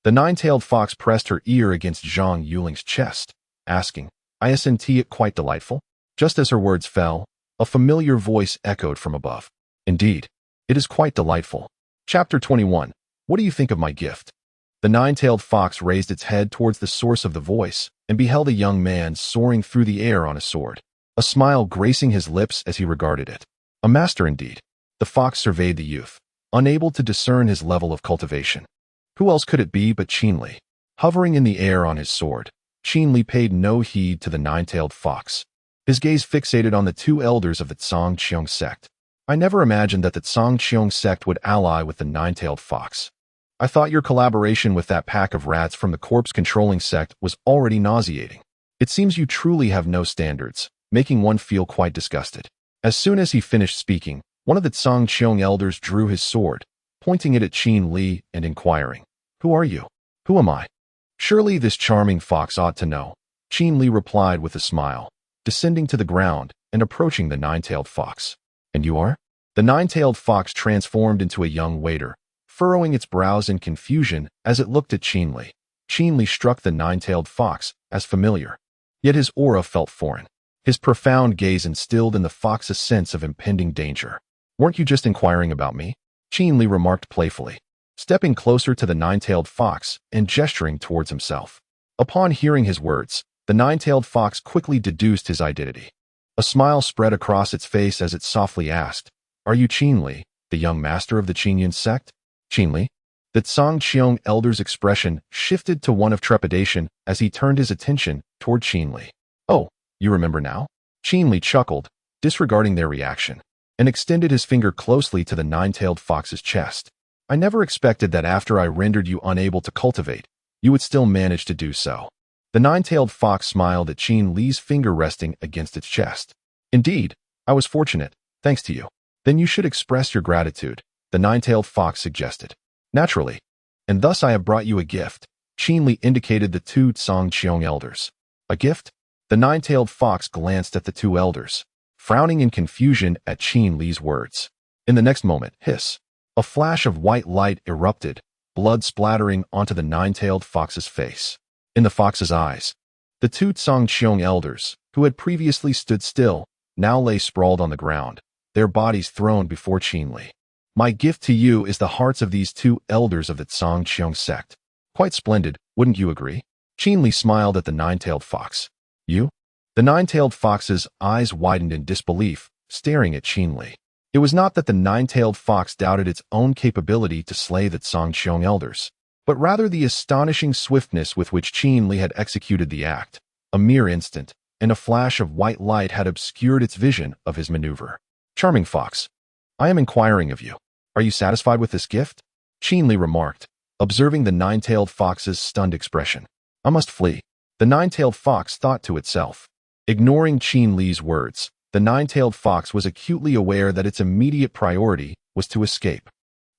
the nine-tailed fox pressed her ear against Zhang Yuling's chest, asking, "Isn't it quite delightful?" Just as her words fell, a familiar voice echoed from above. "Indeed, it is quite delightful." Chapter 21. What do you think of my gift? The nine-tailed fox raised its head towards the source of the voice and beheld a young man soaring through the air on a sword, a smile gracing his lips as he regarded it. A master indeed. The fox surveyed the youth, unable to discern his level of cultivation. Who else could it be but Qinli? Hovering in the air on his sword, Qinli paid no heed to the nine-tailed fox, his gaze fixated on the two elders of the Tsanqiong sect. I never imagined that the Tsanqiong sect would ally with the nine-tailed fox. I thought your collaboration with that pack of rats from the corpse-controlling sect was already nauseating. It seems you truly have no standards, making one feel quite disgusted. As soon as he finished speaking, one of the Tsanqiong elders drew his sword, pointing it at Qin Li and inquiring, "Who are you?" "Who am I?" "Surely this charming fox ought to know," Qin Li replied with a smile, descending to the ground and approaching the nine-tailed fox. "And you are?" The nine-tailed fox transformed into a young waiter, furrowing its brows in confusion as it looked at Qin Li. Qin Li struck the nine-tailed fox as familiar, yet his aura felt foreign. His profound gaze instilled in the fox a sense of impending danger. "Weren't you just inquiring about me?" Qin Li remarked playfully, stepping closer to the nine-tailed fox and gesturing towards himself. Upon hearing his words, the nine-tailed fox quickly deduced his identity. A smile spread across its face as it softly asked, "Are you Qin Li, the young master of the Qinyan sect?" "Qin Li?" The Tsanqiong elder's expression shifted to one of trepidation as he turned his attention toward Qin Li. "Oh, you remember now?" Qin Li chuckled, disregarding their reaction, and extended his finger closely to the nine-tailed fox's chest. "I never expected that after I rendered you unable to cultivate, you would still manage to do so." The nine-tailed fox smiled at Qin Li's finger resting against its chest. "Indeed, I was fortunate, thanks to you." "Then you should express your gratitude," the nine-tailed fox suggested. "Naturally. And thus I have brought you a gift." Qin Li indicated the two Tsanqiong elders. "A gift?" The nine-tailed fox glanced at the two elders, frowning in confusion at Qin Li's words. In the next moment, hiss! A flash of white light erupted, blood splattering onto the nine-tailed fox's face. In the fox's eyes, the two Tsanqiong elders, who had previously stood still, now lay sprawled on the ground, their bodies thrown before Qin Li. My gift to you is the hearts of these two elders of the Tsang sect. Quite splendid, wouldn't you agree? Qin Li smiled at the nine-tailed fox. You? The nine-tailed fox's eyes widened in disbelief, staring at Qin Li. It was not that the nine-tailed fox doubted its own capability to slay the Tsang elders, but rather the astonishing swiftness with which Qin Li had executed the act. A mere instant, and a flash of white light had obscured its vision of his maneuver. Charming fox, I am inquiring of you. Are you satisfied with this gift? Qin Li remarked, observing the nine-tailed fox's stunned expression. I must flee. The nine-tailed fox thought to itself. Ignoring Qin Li's words, the nine-tailed fox was acutely aware that its immediate priority was to escape.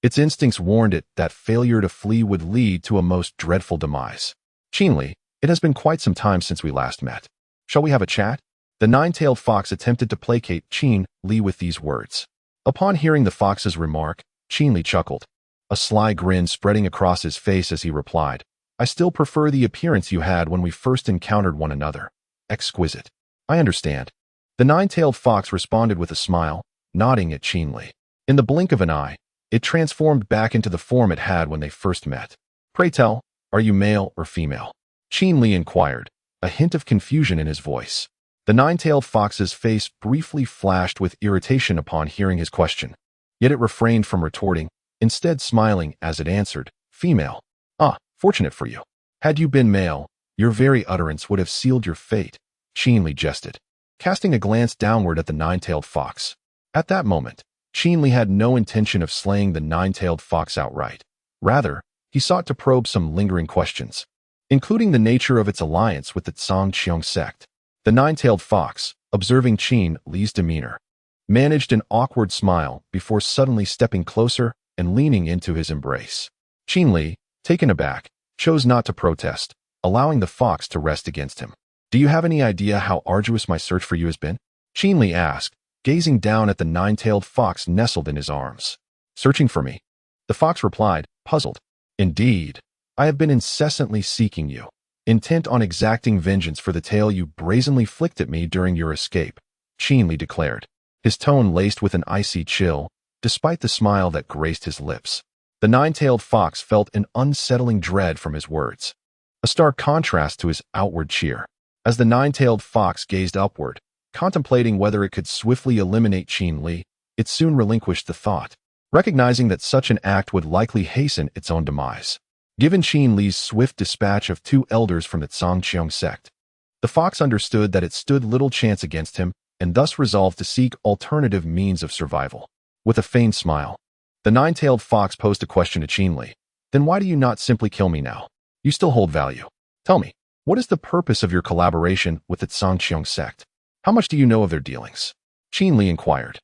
Its instincts warned it that failure to flee would lead to a most dreadful demise. Qin Li, it has been quite some time since we last met. Shall we have a chat? The nine-tailed fox attempted to placate Qin Li with these words. Upon hearing the fox's remark, Qin Li chuckled, a sly grin spreading across his face as he replied, I still prefer the appearance you had when we first encountered one another. Exquisite. I understand. The nine-tailed fox responded with a smile, nodding at Qin Li. In the blink of an eye, it transformed back into the form it had when they first met. Pray tell, are you male or female? Qin Li inquired, a hint of confusion in his voice. The nine-tailed fox's face briefly flashed with irritation upon hearing his question, yet it refrained from retorting, instead smiling as it answered, female. Ah, fortunate for you. Had you been male, your very utterance would have sealed your fate, Qin Li jested, casting a glance downward at the nine-tailed fox. At that moment, Qin Li had no intention of slaying the nine-tailed fox outright. Rather, he sought to probe some lingering questions, including the nature of its alliance with the Tsang sect. The nine-tailed fox, observing Qin Li's demeanor, managed an awkward smile before suddenly stepping closer and leaning into his embrace. Qin Li, taken aback, chose not to protest, allowing the fox to rest against him. Do you have any idea how arduous my search for you has been? Qin Li asked, gazing down at the nine-tailed fox nestled in his arms. Searching for me? The fox replied, puzzled. Indeed, I have been incessantly seeking you, intent on exacting vengeance for the tale you brazenly flicked at me during your escape, Qin Li declared, his tone laced with an icy chill, despite the smile that graced his lips. The nine-tailed fox felt an unsettling dread from his words, a stark contrast to his outward cheer. As the nine-tailed fox gazed upward, contemplating whether it could swiftly eliminate Qin Li, it soon relinquished the thought, recognizing that such an act would likely hasten its own demise. Given Qin Li's swift dispatch of two elders from the Tsang sect, the fox understood that it stood little chance against him and thus resolved to seek alternative means of survival. With a feigned smile, the nine-tailed fox posed a question to Qin Li. Then why do you not simply kill me now? You still hold value. Tell me, what is the purpose of your collaboration with the Tsang sect? How much do you know of their dealings? Qin Li inquired.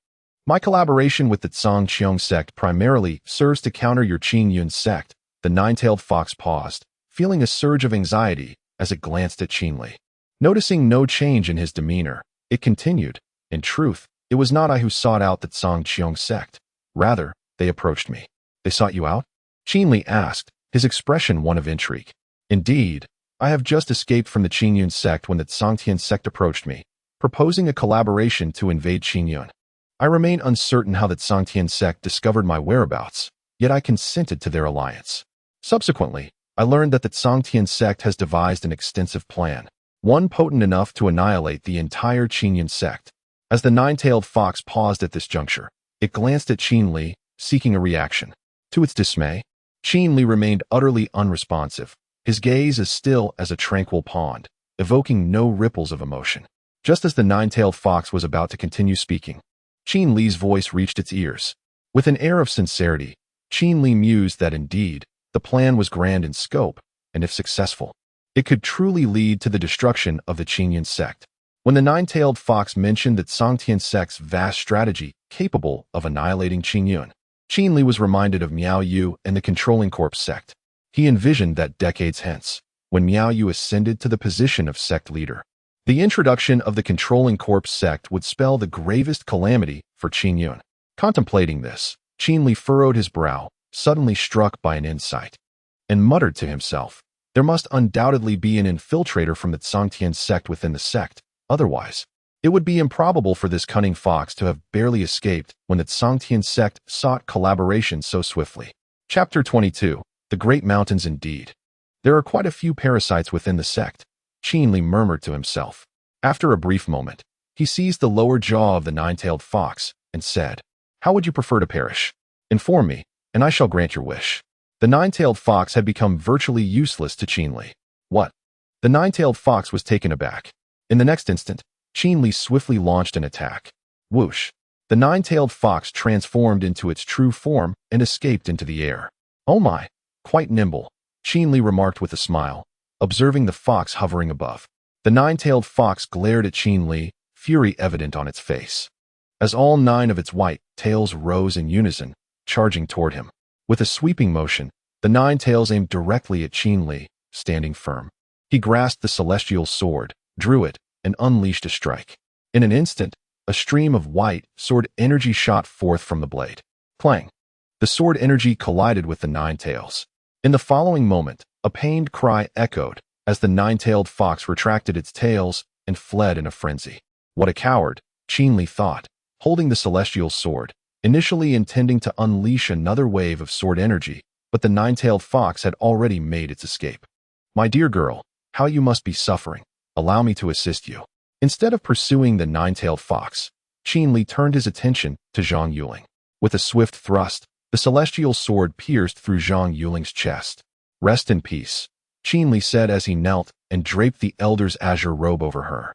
My collaboration with the Tsang sect primarily serves to counter your Qin Yun sect. The nine-tailed fox paused, feeling a surge of anxiety as it glanced at Qin Li. Noticing no change in his demeanor, it continued, in truth, it was not I who sought out the Tsang sect. Rather, they approached me. They sought you out? Qin Li asked, his expression one of intrigue. Indeed, I have just escaped from the Qin Yun sect when the Tsang sect approached me, proposing a collaboration to invade Qin Yun. I remain uncertain how the Tsang sect discovered my whereabouts, yet I consented to their alliance. Subsequently, I learned that the Tsang sect has devised an extensive plan, one potent enough to annihilate the entire Qin Yun sect. As the nine-tailed fox paused at this juncture, it glanced at Qin Li, seeking a reaction. To its dismay, Qin Li remained utterly unresponsive, his gaze as still as a tranquil pond, evoking no ripples of emotion. Just as the nine-tailed fox was about to continue speaking, Qin Li's voice reached its ears. With an air of sincerity, Qin Li mused that indeed, the plan was grand in scope, and if successful, it could truly lead to the destruction of the Qin Yun sect. When the nine-tailed fox mentioned the Tsang sect's vast strategy capable of annihilating Qin Yun, Qin Li was reminded of Miao Yu and the controlling corpse sect. He envisioned that decades hence, when Miao Yu ascended to the position of sect leader, the introduction of the controlling corpse sect would spell the gravest calamity for Qin Yun. Contemplating this, Qin Li furrowed his brow, suddenly struck by an insight, and muttered to himself, there must undoubtedly be an infiltrator from the Tsang sect within the sect, otherwise, It would be improbable for this cunning fox to have barely escaped when the Tsangtian sect sought collaboration so swiftly. Chapter 22. The Great Mountains Indeed. There are quite a few parasites within the sect, Qin Li murmured to himself. After a brief moment, he seized the lower jaw of the nine-tailed fox and said, "How would you prefer to perish? Inform me, and I shall grant your wish." The nine-tailed fox had become virtually useless to Qin Li. What? The nine-tailed fox was taken aback. In the next instant, Qin Li swiftly launched an attack. Whoosh! The nine-tailed fox transformed into its true form and escaped into the air. "Oh my! Quite nimble," Qin Li remarked with a smile, observing the fox hovering above. The nine-tailed fox glared at Qin Li, fury evident on its face. As all 9 of its white tails rose in unison, charging toward him. With a sweeping motion, the 9 tails aimed directly at Qin Li, standing firm. He grasped the celestial sword, drew it, and unleashed a strike. In an instant, a stream of white sword energy shot forth from the blade. Clang! The sword energy collided with the 9 tails. In the following moment, a pained cry echoed as the 9-tailed fox retracted its tails and fled in a frenzy. What a coward, Qin Li thought, holding the celestial sword, initially intending to unleash another wave of sword energy, but the 9-tailed fox had already made its escape. "My dear girl, how you must be suffering. Allow me to assist you." Instead of pursuing the 9-tailed fox, Qin Li turned his attention to Zhang Yuling. With a swift thrust, the celestial sword pierced through Zhang Yuling's chest. "Rest in peace," Qin Li said as he knelt and draped the elder's azure robe over her.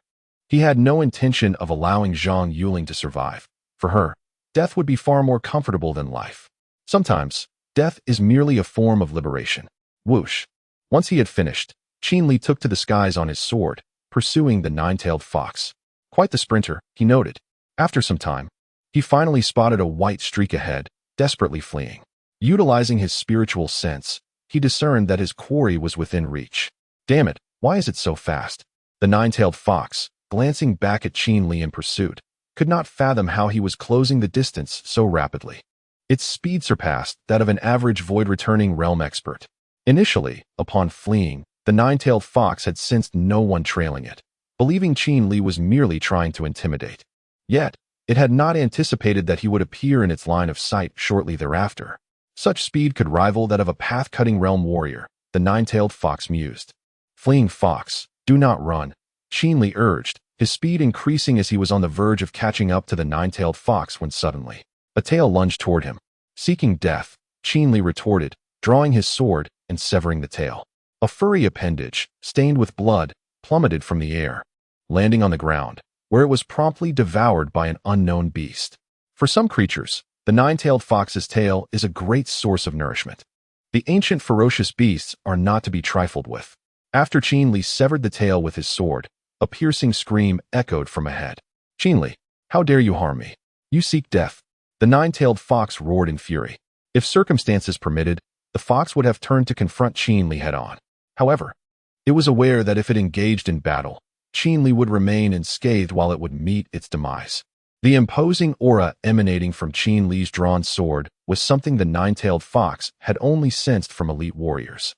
He had no intention of allowing Zhang Yuling to survive. For her, death would be far more comfortable than life. Sometimes, death is merely a form of liberation. Whoosh! Once he had finished, Qin Li took to the skies on his sword, pursuing the 9-tailed fox. Quite the sprinter, he noted. After some time, he finally spotted a white streak ahead, desperately fleeing. Utilizing his spiritual sense, he discerned that his quarry was within reach. "Damn it, why is it so fast?" The 9-tailed fox, glancing back at Qin Li in pursuit, could not fathom how he was closing the distance so rapidly. Its speed surpassed that of an average void-returning realm expert. Initially, upon fleeing, the 9-tailed fox had sensed no one trailing it, believing Qin Li was merely trying to intimidate. Yet, it had not anticipated that he would appear in its line of sight shortly thereafter. Such speed could rival that of a path-cutting realm warrior, the 9-tailed fox mused. "Fleeing fox, do not run," Qin Li urged, his speed increasing as he was on the verge of catching up to the 9-tailed fox when suddenly, a tail lunged toward him. Seeking death, Qin Li retorted, drawing his sword and severing the tail. A furry appendage, stained with blood, plummeted from the air, landing on the ground, where it was promptly devoured by an unknown beast. For some creatures, the 9-tailed fox's tail is a great source of nourishment. The ancient ferocious beasts are not to be trifled with. After Qin Li severed the tail with his sword, a piercing scream echoed from ahead. "Qin Li, how dare you harm me? You seek death." The 9-tailed fox roared in fury. If circumstances permitted, the fox would have turned to confront Qin Li head-on. However, it was aware that if it engaged in battle, Qin Li would remain unscathed while it would meet its demise. The imposing aura emanating from Qin Li's drawn sword was something the 9-tailed fox had only sensed from elite warriors.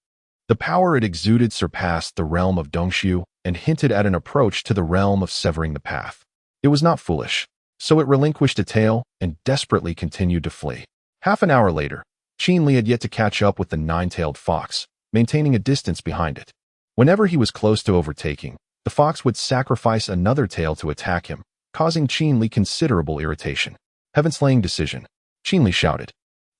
The power it exuded surpassed the realm of Dongxiu and hinted at an approach to the realm of severing the path. It was not foolish, so it relinquished a tail and desperately continued to flee. Half an hour later, Qin Li had yet to catch up with the 9-tailed fox, maintaining a distance behind it. Whenever he was close to overtaking, the fox would sacrifice another tail to attack him, causing Qin Li considerable irritation. "Heaven-slaying decision," Qin Li shouted,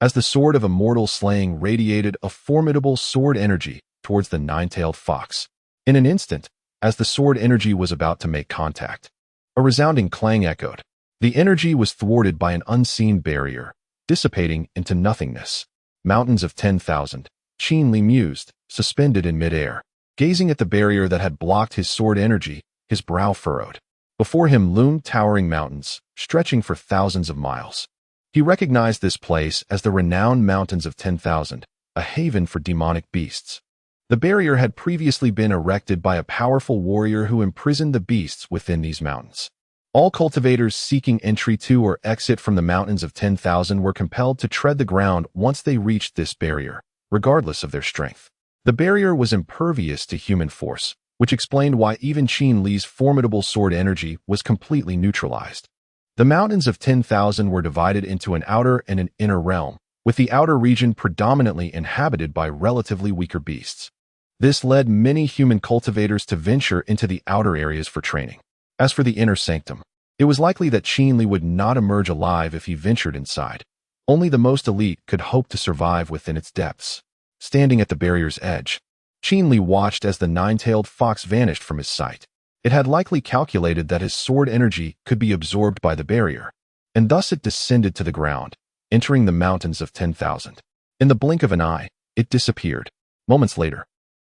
as the sword of immortal slaying radiated a formidable sword energy towards the 9-tailed fox. In an instant, as the sword energy was about to make contact, a resounding clang echoed. The energy was thwarted by an unseen barrier, dissipating into nothingness. "Mountains of 10,000, Qin Li mused, suspended in midair. Gazing at the barrier that had blocked his sword energy, his brow furrowed. Before him loomed towering mountains, stretching for thousands of miles. He recognized this place as the renowned Mountains of 10,000, a haven for demonic beasts. The barrier had previously been erected by a powerful warrior who imprisoned the beasts within these mountains. All cultivators seeking entry to or exit from the Mountains of 10,000 were compelled to tread the ground once they reached this barrier, regardless of their strength. The barrier was impervious to human force, which explained why even Qin Li's formidable sword energy was completely neutralized. The mountains of 10,000 were divided into an outer and an inner realm, with the outer region predominantly inhabited by relatively weaker beasts. This led many human cultivators to venture into the outer areas for training. As for the inner sanctum, it was likely that Qin Li would not emerge alive if he ventured inside. Only the most elite could hope to survive within its depths. Standing at the barrier's edge, Qin Li watched as the nine-tailed fox vanished from his sight. It had likely calculated that his sword energy could be absorbed by the barrier, and thus it descended to the ground, entering the mountains of 10,000. In the blink of an eye, it disappeared. Moments later,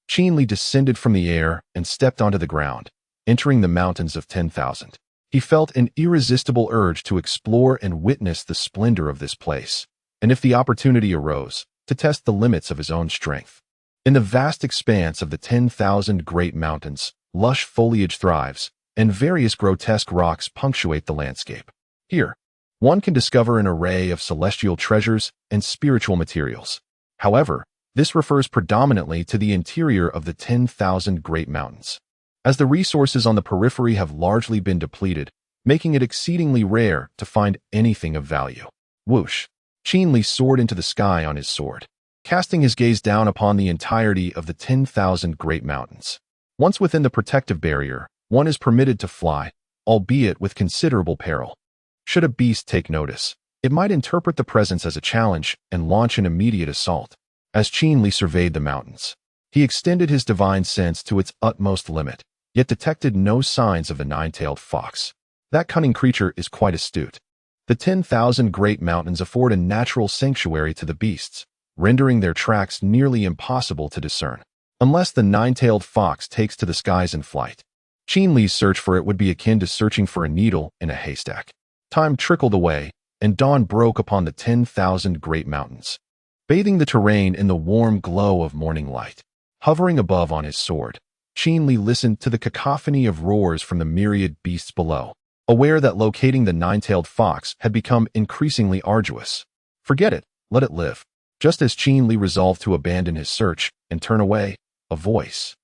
Qin Li descended from the air and stepped onto the ground, entering the mountains of 10,000. He felt an irresistible urge to explore and witness the splendor of this place, and if the opportunity arose, to test the limits of his own strength. In the vast expanse of the 10,000 great mountains, lush foliage thrives, and various grotesque rocks punctuate the landscape. Here, one can discover an array of celestial treasures and spiritual materials. However, this refers predominantly to the interior of the 10,000 great mountains, as the resources on the periphery have largely been depleted, making it exceedingly rare to find anything of value. Whoosh! Qin Li soared into the sky on his sword, casting his gaze down upon the entirety of the 10,000 great mountains. Once within the protective barrier, one is permitted to fly, albeit with considerable peril. Should a beast take notice, it might interpret the presence as a challenge and launch an immediate assault. As Qin Li surveyed the mountains, he extended his divine sense to its utmost limit, yet detected no signs of the nine-tailed fox. That cunning creature is quite astute. The 10,000 great mountains afford a natural sanctuary to the beasts, rendering their tracks nearly impossible to discern, unless the nine-tailed fox takes to the skies in flight. Qin Li's search for it would be akin to searching for a needle in a haystack. Time trickled away, and dawn broke upon the 10,000 great mountains, bathing the terrain in the warm glow of morning light. Hovering above on his sword, Qin Li listened to the cacophony of roars from the myriad beasts below, aware that locating the nine-tailed fox had become increasingly arduous. Forget it, let it live. Just as Qin Li resolved to abandon his search and turn away, a voice,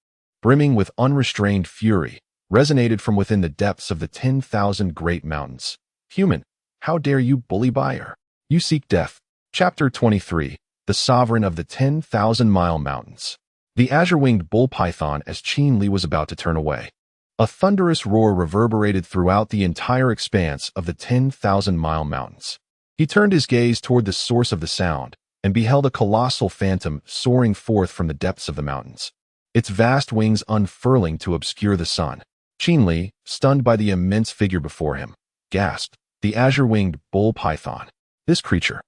brimming with unrestrained fury, resonated from within the depths of the 10,000 great mountains. Human, how dare you bully buyer? You seek death. Chapter 23, The Sovereign of the 10,000-Mile Mountains. The azure-winged bull python as Qin Li was about to turn away. A thunderous roar reverberated throughout the entire expanse of the 10,000-mile mountains. He turned his gaze toward the source of the sound and beheld a colossal phantom soaring forth from the depths of the mountains, its vast wings unfurling to obscure the sun. Qin Li, stunned by the immense figure before him, gasped. The azure-winged bull python. This creature,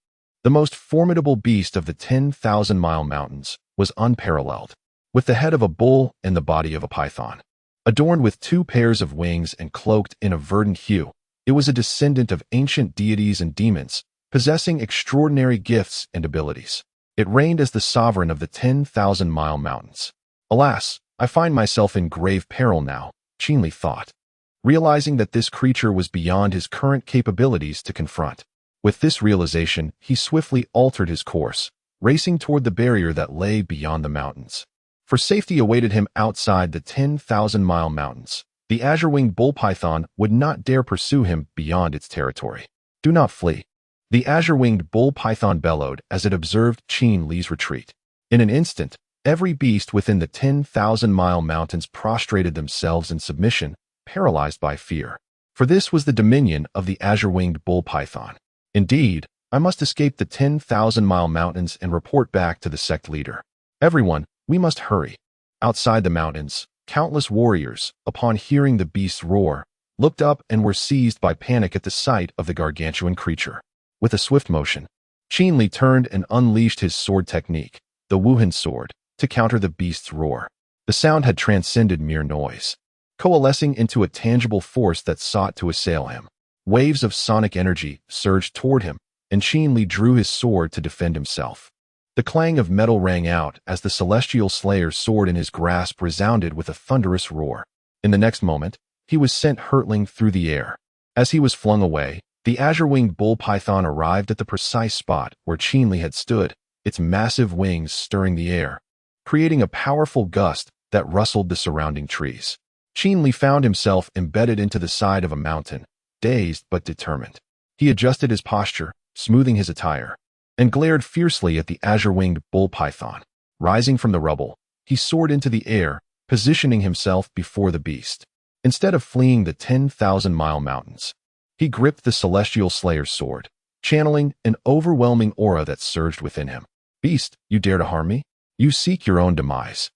the most formidable beast of the 10,000-mile mountains, was unparalleled, with the head of a bull and the body of a python. Adorned with two pairs of wings and cloaked in a verdant hue, it was a descendant of ancient deities and demons, possessing extraordinary gifts and abilities. It reigned as the sovereign of the 10,000-mile mountains. Alas, I find myself in grave peril now, Qin Li thought, realizing that this creature was beyond his current capabilities to confront. With this realization, he swiftly altered his course, racing toward the barrier that lay beyond the mountains. For safety awaited him outside the 10,000-mile mountains. The azure-winged bull python would not dare pursue him beyond its territory. Do not flee. The azure-winged bull python bellowed as it observed Qin Li's retreat. In an instant, every beast within the 10,000-mile mountains prostrated themselves in submission, paralyzed by fear. For this was the dominion of the azure-winged bull python. Indeed, I must escape the 10,000-mile mountains and report back to the sect leader. Everyone, we must hurry. Outside the mountains, countless warriors, upon hearing the beast's roar, looked up and were seized by panic at the sight of the gargantuan creature. With a swift motion, Qin Li turned and unleashed his sword technique, the Wuhan sword, to counter the beast's roar. The sound had transcended mere noise, coalescing into a tangible force that sought to assail him. Waves of sonic energy surged toward him, and Qin Li drew his sword to defend himself. The clang of metal rang out as the celestial slayer's sword in his grasp resounded with a thunderous roar. In the next moment, he was sent hurtling through the air. As he was flung away, the azure-winged bull python arrived at the precise spot where Qin Li had stood, its massive wings stirring the air, creating a powerful gust that rustled the surrounding trees. Qin Li found himself embedded into the side of a mountain, dazed but determined. He adjusted his posture, smoothing his attire, and glared fiercely at the azure-winged bull python. Rising from the rubble, he soared into the air, positioning himself before the beast. Instead of fleeing the 10,000-mile mountains, he gripped the celestial slayer's sword, channeling an overwhelming aura that surged within him. "Beast, you dare to harm me? You seek your own demise."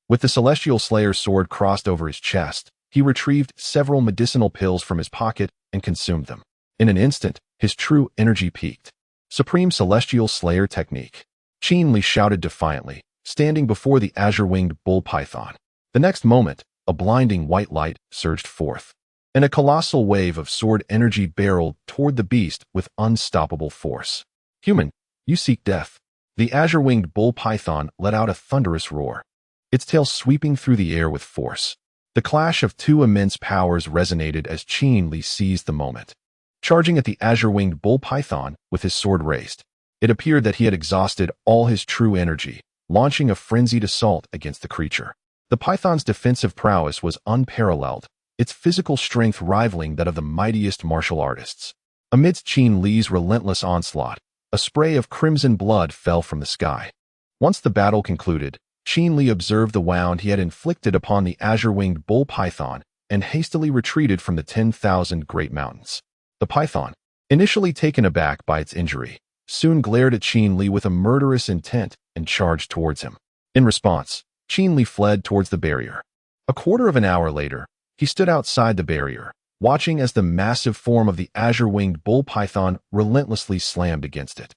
With the celestial slayer's sword crossed over his chest, he retrieved several medicinal pills from his pocket and consumed them. In an instant, his true energy peaked. Supreme Celestial Slayer Technique. Qin Li shouted defiantly, standing before the azure-winged bull python. The next moment, a blinding white light surged forth, and a colossal wave of sword energy barreled toward the beast with unstoppable force. "Human, you seek death." The azure-winged bull python let out a thunderous roar, its tail sweeping through the air with force. The clash of two immense powers resonated as Qin Li seized the moment. Charging at the azure-winged bull python with his sword raised, it appeared that he had exhausted all his true energy, launching a frenzied assault against the creature. The python's defensive prowess was unparalleled, its physical strength rivaling that of the mightiest martial artists. Amidst Qin Li's relentless onslaught, a spray of crimson blood fell from the sky. Once the battle concluded, Qin Li observed the wound he had inflicted upon the azure-winged bull python and hastily retreated from the 10,000 great mountains. The python, initially taken aback by its injury, soon glared at Qin Li with a murderous intent and charged towards him. In response, Qin Li fled towards the barrier. A quarter of an hour later, he stood outside the barrier, watching as the massive form of the azure-winged bull python relentlessly slammed against it.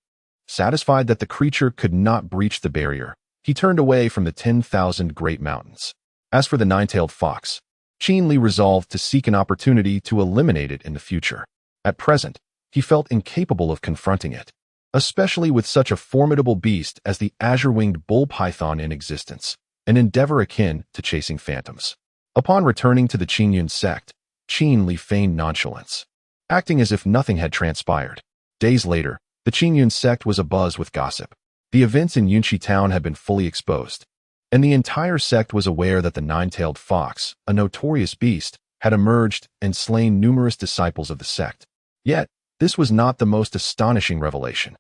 Satisfied that the creature could not breach the barrier, he turned away from the 10,000 great mountains. As for the nine-tailed fox, Qin Li resolved to seek an opportunity to eliminate it in the future. At present, he felt incapable of confronting it, especially with such a formidable beast as the azure-winged bull python in existence, an endeavor akin to chasing phantoms. Upon returning to the Qingyun sect, Qin Li feigned nonchalance, acting as if nothing had transpired. Days later, the Qingyun sect was abuzz with gossip. The events in Yunqi town had been fully exposed, and the entire sect was aware that the nine-tailed fox, a notorious beast, had emerged and slain numerous disciples of the sect. Yet, this was not the most astonishing revelation.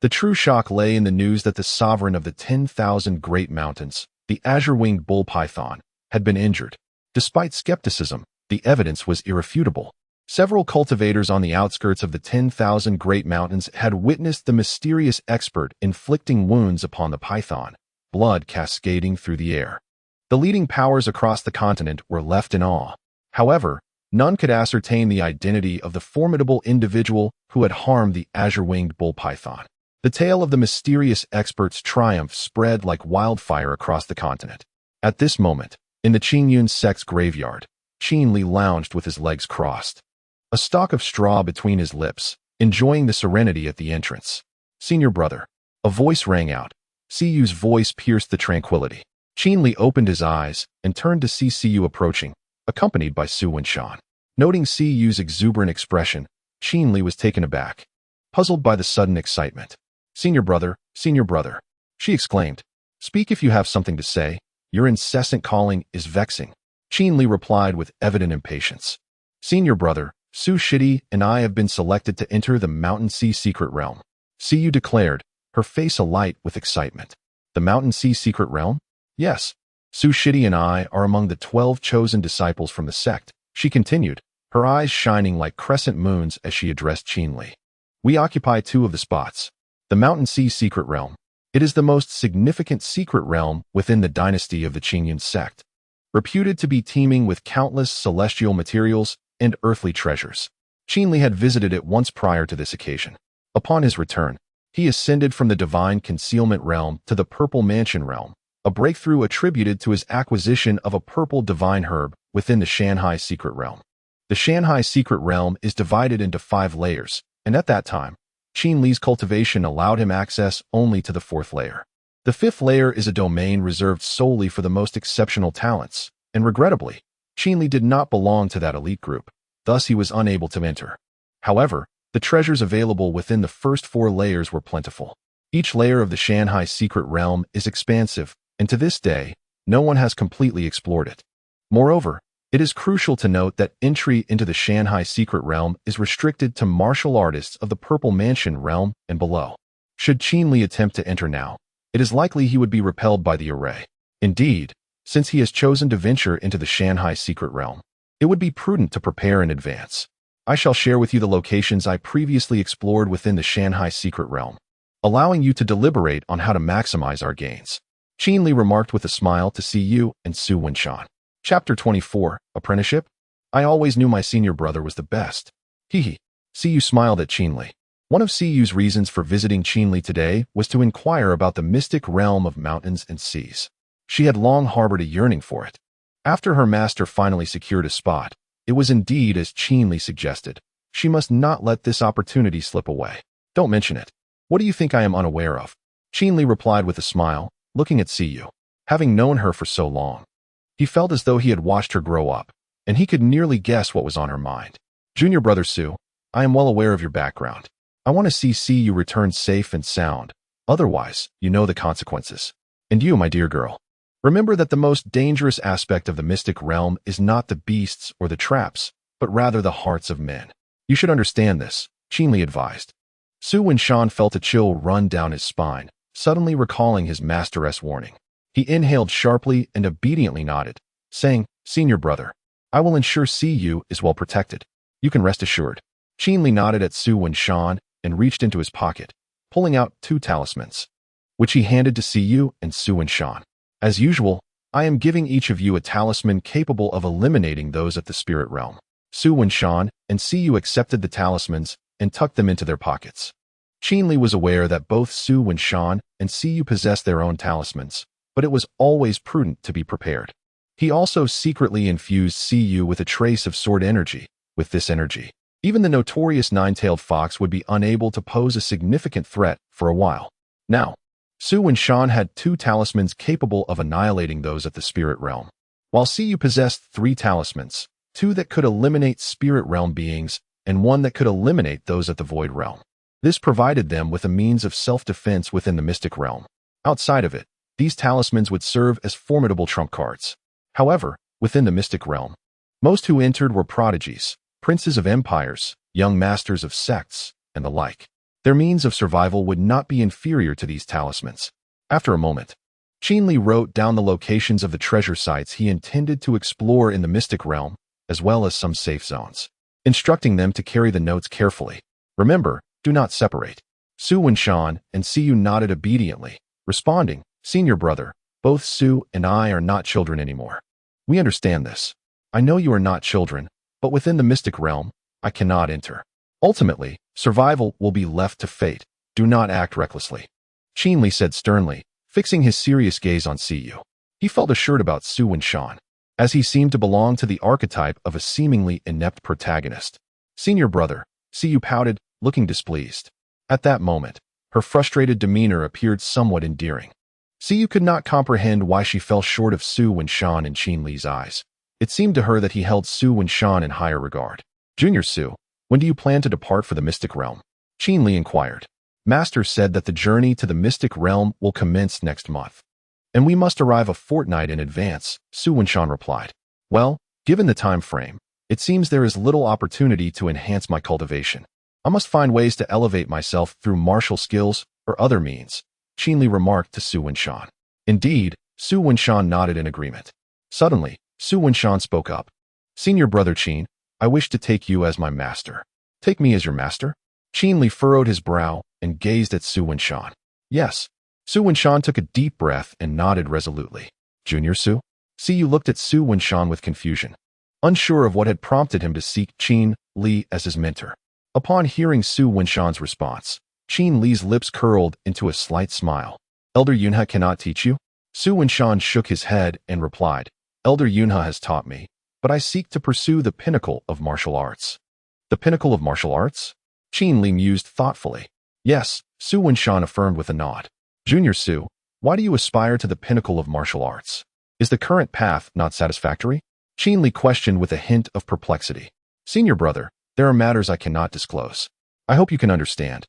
The true shock lay in the news that the sovereign of the 10,000 great mountains, the azure-winged bull python, had been injured. Despite skepticism, the evidence was irrefutable. Several cultivators on the outskirts of the 10,000 great mountains had witnessed the mysterious expert inflicting wounds upon the python, blood cascading through the air. The leading powers across the continent were left in awe. However, none could ascertain the identity of the formidable individual who had harmed the azure-winged bull python. The tale of the mysterious expert's triumph spread like wildfire across the continent. At this moment, in the Qingyun sect's graveyard, Qin Li lounged with his legs crossed, a stalk of straw between his lips, enjoying the serenity at the entrance. "Senior brother." A voice rang out. Siyu's voice pierced the tranquility. Qin Li opened his eyes and turned to see Siyu approaching, accompanied by Su Wenshan. Noting Siyu's exuberant expression, Qin Li was taken aback, puzzled by the sudden excitement. Senior brother," she exclaimed. "Speak if you have something to say. Your incessant calling is vexing." Qin Li replied with evident impatience. "Senior brother, Su Shidi and I have been selected to enter the Mountain Sea Secret Realm," Siyu declared, her face alight with excitement. "The Mountain Sea Secret Realm?" "Yes. Su Shidi and I are among the 12 chosen disciples from the sect," she continued, her eyes shining like crescent moons as she addressed Qin Li. "We occupy 2 of the spots. The Mountain Sea Secret Realm. It is the most significant secret realm within the dynasty of the Qingyun sect, reputed to be teeming with countless celestial materials and earthly treasures." Qin Li had visited it once prior to this occasion. Upon his return, he ascended from the Divine Concealment Realm to the Purple Mansion Realm, a breakthrough attributed to his acquisition of a purple divine herb within the Shanhai Secret Realm. The Shanhai Secret Realm is divided into 5 layers, and at that time, Qin Li's cultivation allowed him access only to the 4th layer. The 5th layer is a domain reserved solely for the most exceptional talents, and regrettably, Qin Li did not belong to that elite group, thus he was unable to enter. However, the treasures available within the first 4 layers were plentiful. Each layer of the Shanhai Secret Realm is expansive, and to this day, no one has completely explored it. Moreover, it is crucial to note that entry into the Shanghai Secret Realm is restricted to martial artists of the Purple Mansion realm and below. Should Qin Li attempt to enter now, it is likely he would be repelled by the array. Indeed, since he has chosen to venture into the Shanghai Secret Realm, it would be prudent to prepare in advance. I shall share with you the locations I previously explored within the Shanghai Secret Realm, allowing you to deliberate on how to maximize our gains. Qin Li remarked with a smile to Siyu and Su Wenshan. Chapter 24, Apprenticeship? I always knew my senior brother was the best. Hee. Siyu smiled at Qin Li. One of Siyu's reasons for visiting Qin Li today was to inquire about the mystic realm of mountains and seas. She had long harbored a yearning for it. After her master finally secured a spot, it was indeed as Qin Li suggested. She must not let this opportunity slip away. Don't mention it. What do you think I am unaware of? Qin Li replied with a smile, looking at Siyu. Having known her for so long, he felt as though he had watched her grow up, and he could nearly guess what was on her mind. Junior brother Su, I am well aware of your background. I want to see you return safe and sound. Otherwise, you know the consequences. And you, my dear girl, remember that the most dangerous aspect of the mystic realm is not the beasts or the traps, but rather the hearts of men. You should understand this, Qin Li advised. Su Wenshan felt a chill run down his spine, suddenly recalling his master's warning. He inhaled sharply and obediently nodded, saying, Senior brother, I will ensure Siyu is well protected. You can rest assured. Qin Li nodded at Su Wenshan and reached into his pocket, pulling out 2 talismans, which he handed to Siyu and Su Wenshan. As usual, I am giving each of you a talisman capable of eliminating those at the spirit realm. Su Wenshan and Siyu accepted the talismans and tucked them into their pockets. Qin Li was aware that both Su Wenshan and Siyu possessed their own talismans, but it was always prudent to be prepared. He also secretly infused Siyu with a trace of sword energy. With this energy, even the notorious nine-tailed fox would be unable to pose a significant threat for a while. Now, Su Wenshan had 2 talismans capable of annihilating those at the spirit realm, while Siyu possessed 3 talismans, 2 that could eliminate spirit realm beings and 1 that could eliminate those at the void realm. This provided them with a means of self-defense within the mystic realm. Outside of it, these talismans would serve as formidable trump cards. However, within the mystic realm, most who entered were prodigies, princes of empires, young masters of sects, and the like. Their means of survival would not be inferior to these talismans. After a moment, Qin Li wrote down the locations of the treasure sites he intended to explore in the mystic realm, as well as some safe zones, instructing them to carry the notes carefully. Remember, do not separate. Su Wenshan and Siyu nodded obediently, responding, Senior brother, both Su and I are not children anymore. We understand this. I know you are not children, but within the mystic realm, I cannot enter. Ultimately, survival will be left to fate. Do not act recklessly. Qin Li said sternly, fixing his serious gaze on Siyu. He felt assured about Su Wenshan, as he seemed to belong to the archetype of a seemingly inept protagonist. Senior brother, Siyu pouted, looking displeased. At that moment, her frustrated demeanor appeared somewhat endearing. Siyu could not comprehend why she fell short of Su Wenshan in Qin Li's eyes. It seemed to her that he held Su Wenshan in higher regard. Junior Su, when do you plan to depart for the mystic realm? Qin Li inquired. Master said that the journey to the mystic realm will commence next month, and we must arrive a fortnight in advance, Su Wenshan replied. Well, given the time frame, it seems there is little opportunity to enhance my cultivation. I must find ways to elevate myself through martial skills or other means, Qin Li remarked to Su Wenshan. Indeed, Su Wenshan nodded in agreement. Suddenly, Su Wenshan spoke up. Senior brother Qin, I wish to take you as my master. Take me as your master? Qin Li furrowed his brow and gazed at Su Wenshan. Yes. Su Wenshan took a deep breath and nodded resolutely. Junior Su? Siyu looked at Su Wenshan with confusion, unsure of what had prompted him to seek Qin Li as his mentor. Upon hearing Su Wenshan's response, Qin Li's lips curled into a slight smile. Elder Yunhe cannot teach you? Su Wenshan shook his head and replied, Elder Yunhe has taught me, but I seek to pursue the pinnacle of martial arts. The pinnacle of martial arts? Qin Li mused thoughtfully. Yes, Su Wenshan affirmed with a nod. Junior Su, why do you aspire to the pinnacle of martial arts? Is the current path not satisfactory? Qin Li questioned with a hint of perplexity. Senior brother, there are matters I cannot disclose. I hope you can understand.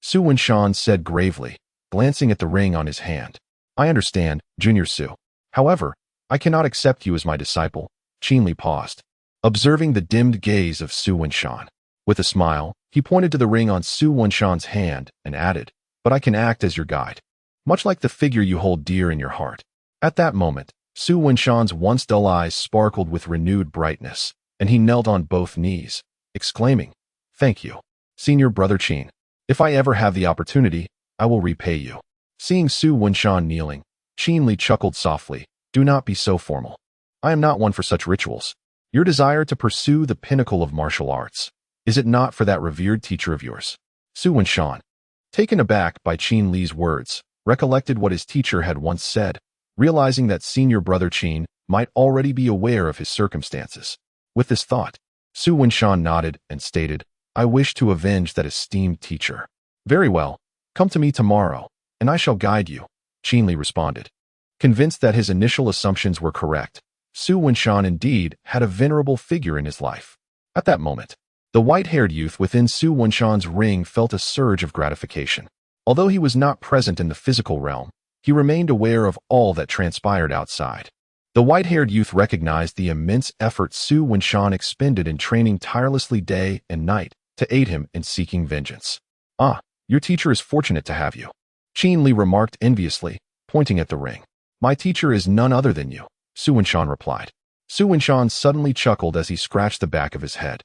Su Wenshan said gravely, glancing at the ring on his hand. I understand, Junior Su. However, I cannot accept you as my disciple. Qin Li paused, observing the dimmed gaze of Su Wenshan. With a smile, he pointed to the ring on Su Wenshan's hand and added, "But I can act as your guide, much like the figure you hold dear in your heart." At that moment, Su Wenshan's once dull eyes sparkled with renewed brightness, and he knelt on both knees, exclaiming, "Thank you, Senior Brother Qin. If I ever have the opportunity, I will repay you." Seeing Su Wenshan kneeling, Qin Li chuckled softly, "Do not be so formal. I am not one for such rituals. Your desire to pursue the pinnacle of martial arts, is it not for that revered teacher of yours?" Su Wenshan, taken aback by Qin Li's words, recollected what his teacher had once said, realizing that Senior Brother Qin might already be aware of his circumstances. With this thought, Su Wenshan nodded and stated, "I wish to avenge that esteemed teacher." "Very well, come to me tomorrow, and I shall guide you," Qin Li responded. Convinced that his initial assumptions were correct, Su Wenshan indeed had a venerable figure in his life. At that moment, the white-haired youth within Su Wenshan's ring felt a surge of gratification. Although he was not present in the physical realm, he remained aware of all that transpired outside. The white-haired youth recognized the immense effort Su Wenshan expended in training tirelessly day and night to aid him in seeking vengeance. "Ah, your teacher is fortunate to have you," Qin Li remarked enviously, pointing at the ring. "My teacher is none other than you," Su Wenshan replied. Su Wenshan suddenly chuckled as he scratched the back of his head.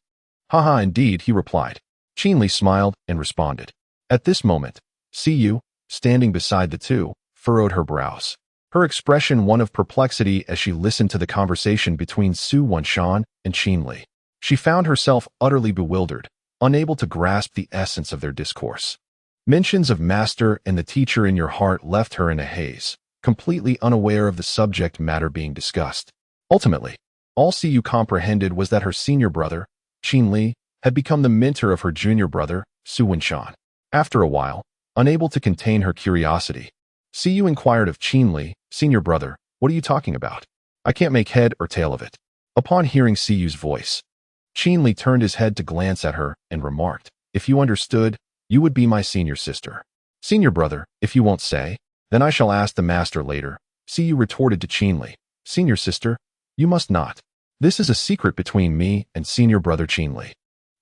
"Haha, indeed," he replied. Qin Li smiled and responded. At this moment, Siyu, standing beside the two, furrowed her brows, her expression one of perplexity as she listened to the conversation between Su Wenshan and Qin Li. She found herself utterly bewildered, unable to grasp the essence of their discourse. Mentions of master and the teacher in your heart left her in a haze, completely unaware of the subject matter being discussed. Ultimately, all Siyu comprehended was that her senior brother, Qin Li, had become the mentor of her junior brother, Su Wenshan. After a while, unable to contain her curiosity, Siyu inquired of Qin Li, "Senior brother, what are you talking about? I can't make head or tail of it." Upon hearing Siyu's voice, Qin Li turned his head to glance at her and remarked, "If you understood, you would be my senior sister." "Senior brother, if you won't say, then I shall ask the master later," Siyu retorted to Qin Li. "Senior sister, you must not. This is a secret between me and Senior Brother Qin Li.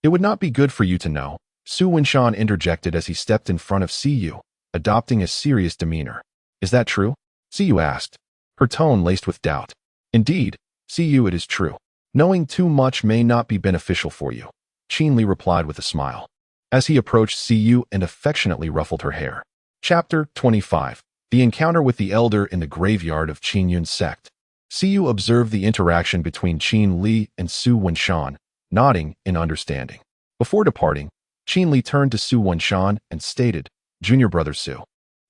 It would not be good for you to know," Su Wenshan interjected as he stepped in front of Siyu, adopting a serious demeanor. "Is that true?" Siyu asked, her tone laced with doubt. "Indeed, Siyu, it is true. Knowing too much may not be beneficial for you," Qin Li replied with a smile, as he approached Siyu and affectionately ruffled her hair. Chapter 25. The Encounter with the Elder in the Graveyard of Qinyun's Sect. Siyu observed the interaction between Qin Li and Su Wenshan, nodding in understanding. Before departing, Qin Li turned to Su Wenshan and stated, "Junior Brother Su,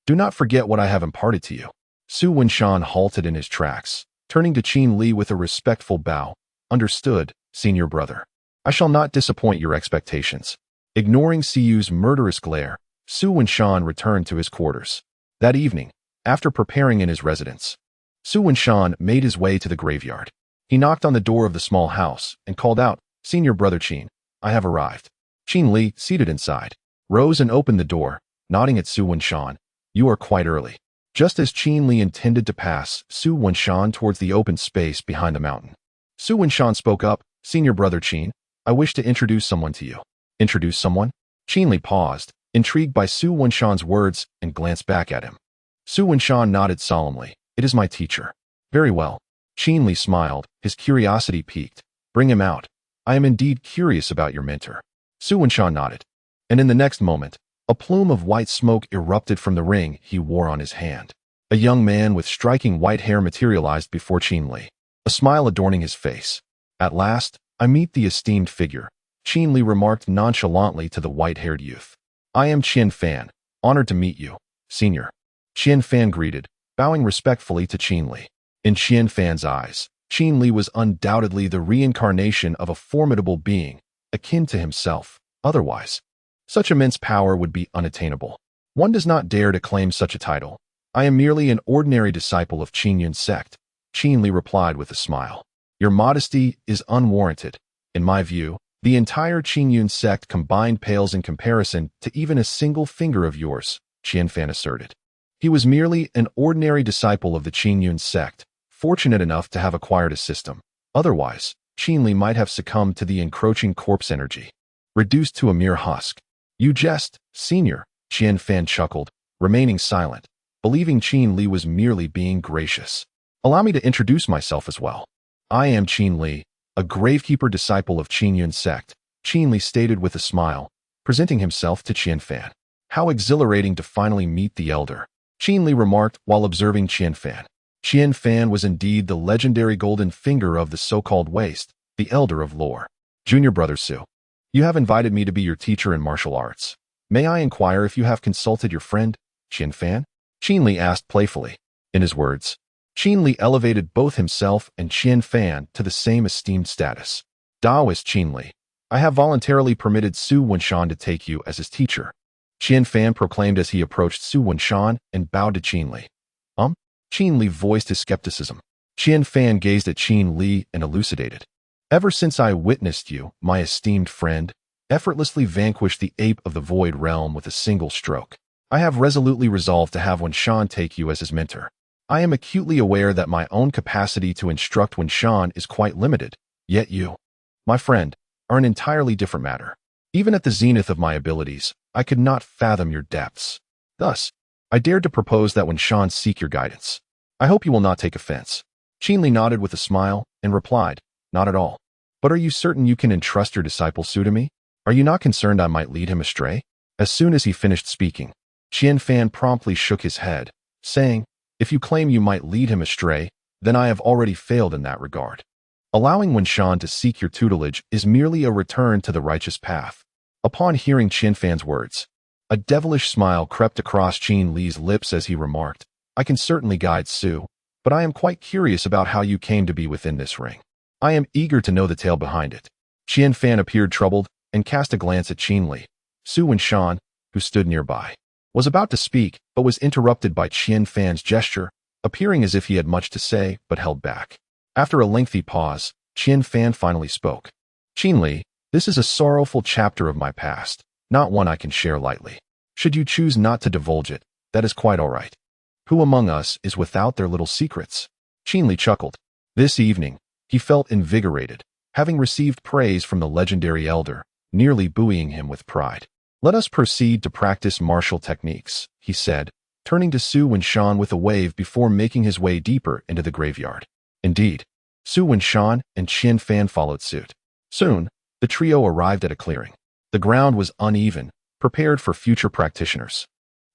do not forget what I have imparted to you." Su Wenshan halted in his tracks, turning to Qin Li with a respectful bow. "Understood, Senior Brother. I shall not disappoint your expectations." Ignoring Siyu's murderous glare, Su Wenshan returned to his quarters. That evening, after preparing in his residence, Su Wenshan made his way to the graveyard. He knocked on the door of the small house and called out, "Senior Brother Qin, I have arrived." Qin Li, seated inside, rose and opened the door, nodding at Su Wenshan. "You are quite early." Just as Qin Li intended to pass Su Wenshan towards the open space behind the mountain, Su Wenshan spoke up, "Senior Brother Qin, I wish to introduce someone to you." "Introduce someone?" Qin Li paused, intrigued by Su Wenshan's words, and glanced back at him. Su Wenshan nodded solemnly. "It is my teacher." "Very well." Qin Li smiled, his curiosity piqued. "Bring him out. I am indeed curious about your mentor." Su Wenshan nodded, and in the next moment, a plume of white smoke erupted from the ring he wore on his hand. A young man with striking white hair materialized before Qin Li, a smile adorning his face. "At last, I meet the esteemed figure," Qin Li remarked nonchalantly to the white-haired youth. "I am Qian Fan, honored to meet you, Senior." Qian Fan greeted, bowing respectfully to Qin Li. In Qian Fan's eyes, Qin Li was undoubtedly the reincarnation of a formidable being, akin to himself. Otherwise, such immense power would be unattainable. One does not dare to claim such a title. "I am merely an ordinary disciple of Qinyun's sect," Qin Li replied with a smile. "Your modesty is unwarranted. In my view, the entire Qinyun sect combined pales in comparison to even a single finger of yours," Qian Fan asserted. "He was merely an ordinary disciple of the Qinyun sect," fortunate enough to have acquired a system. Otherwise, Qin Li might have succumbed to the encroaching corpse energy. Reduced to a mere husk. You jest, senior, Qian Fan chuckled, remaining silent, believing Qin Li was merely being gracious. Allow me to introduce myself as well. I am Qin Li, a gravekeeper disciple of Qin Yun sect, Qin Li stated with a smile, presenting himself to Qian Fan. How exhilarating to finally meet the elder, Qin Li remarked while observing Qian Fan. Qian Fan was indeed the legendary golden finger of the so-called waste, the elder of lore. Junior brother Su, you have invited me to be your teacher in martial arts. May I inquire if you have consulted your friend, Qian Fan? Qin Li asked playfully. In his words, Qin Li elevated both himself and Qian Fan to the same esteemed status. Taoist Qin Li, I have voluntarily permitted Su Wenshan to take you as his teacher, Qian Fan proclaimed as he approached Su Wenshan and bowed to Qin Li. Qin Li voiced his skepticism. Qian Fan gazed at Qin Li and elucidated. Ever since I witnessed you, my esteemed friend, effortlessly vanquish the ape of the void realm with a single stroke, I have resolutely resolved to have Wenshan take you as his mentor. I am acutely aware that my own capacity to instruct Wenshan is quite limited, yet you, my friend, are an entirely different matter. Even at the zenith of my abilities, I could not fathom your depths. Thus, I dared to propose that Wenshan seek your guidance. I hope you will not take offense. Qin Li nodded with a smile and replied, not at all. But are you certain you can entrust your disciple Su to me? Are you not concerned I might lead him astray? As soon as he finished speaking, Qian Fan promptly shook his head, saying, if you claim you might lead him astray, then I have already failed in that regard. Allowing Wenshan to seek your tutelage is merely a return to the righteous path. Upon hearing Qian Fan's words, a devilish smile crept across Qin Li's lips as he remarked, I can certainly guide Su, but I am quite curious about how you came to be within this ring. I am eager to know the tale behind it. Qian Fan appeared troubled and cast a glance at Qin Li. Su Wenshan, who stood nearby, was about to speak but was interrupted by Qian Fan's gesture, appearing as if he had much to say but held back. After a lengthy pause, Qian Fan finally spoke. Qin Li, this is a sorrowful chapter of my past, not one I can share lightly. Should you choose not to divulge it, that is quite all right. Who among us is without their little secrets? Qin Li chuckled. This evening, he felt invigorated, having received praise from the legendary elder, nearly buoying him with pride. Let us proceed to practice martial techniques, he said, turning to Su Wenshan with a wave before making his way deeper into the graveyard. Indeed, Su Wenshan and Qian Fan followed suit. Soon, the trio arrived at a clearing. The ground was uneven, prepared for future practitioners.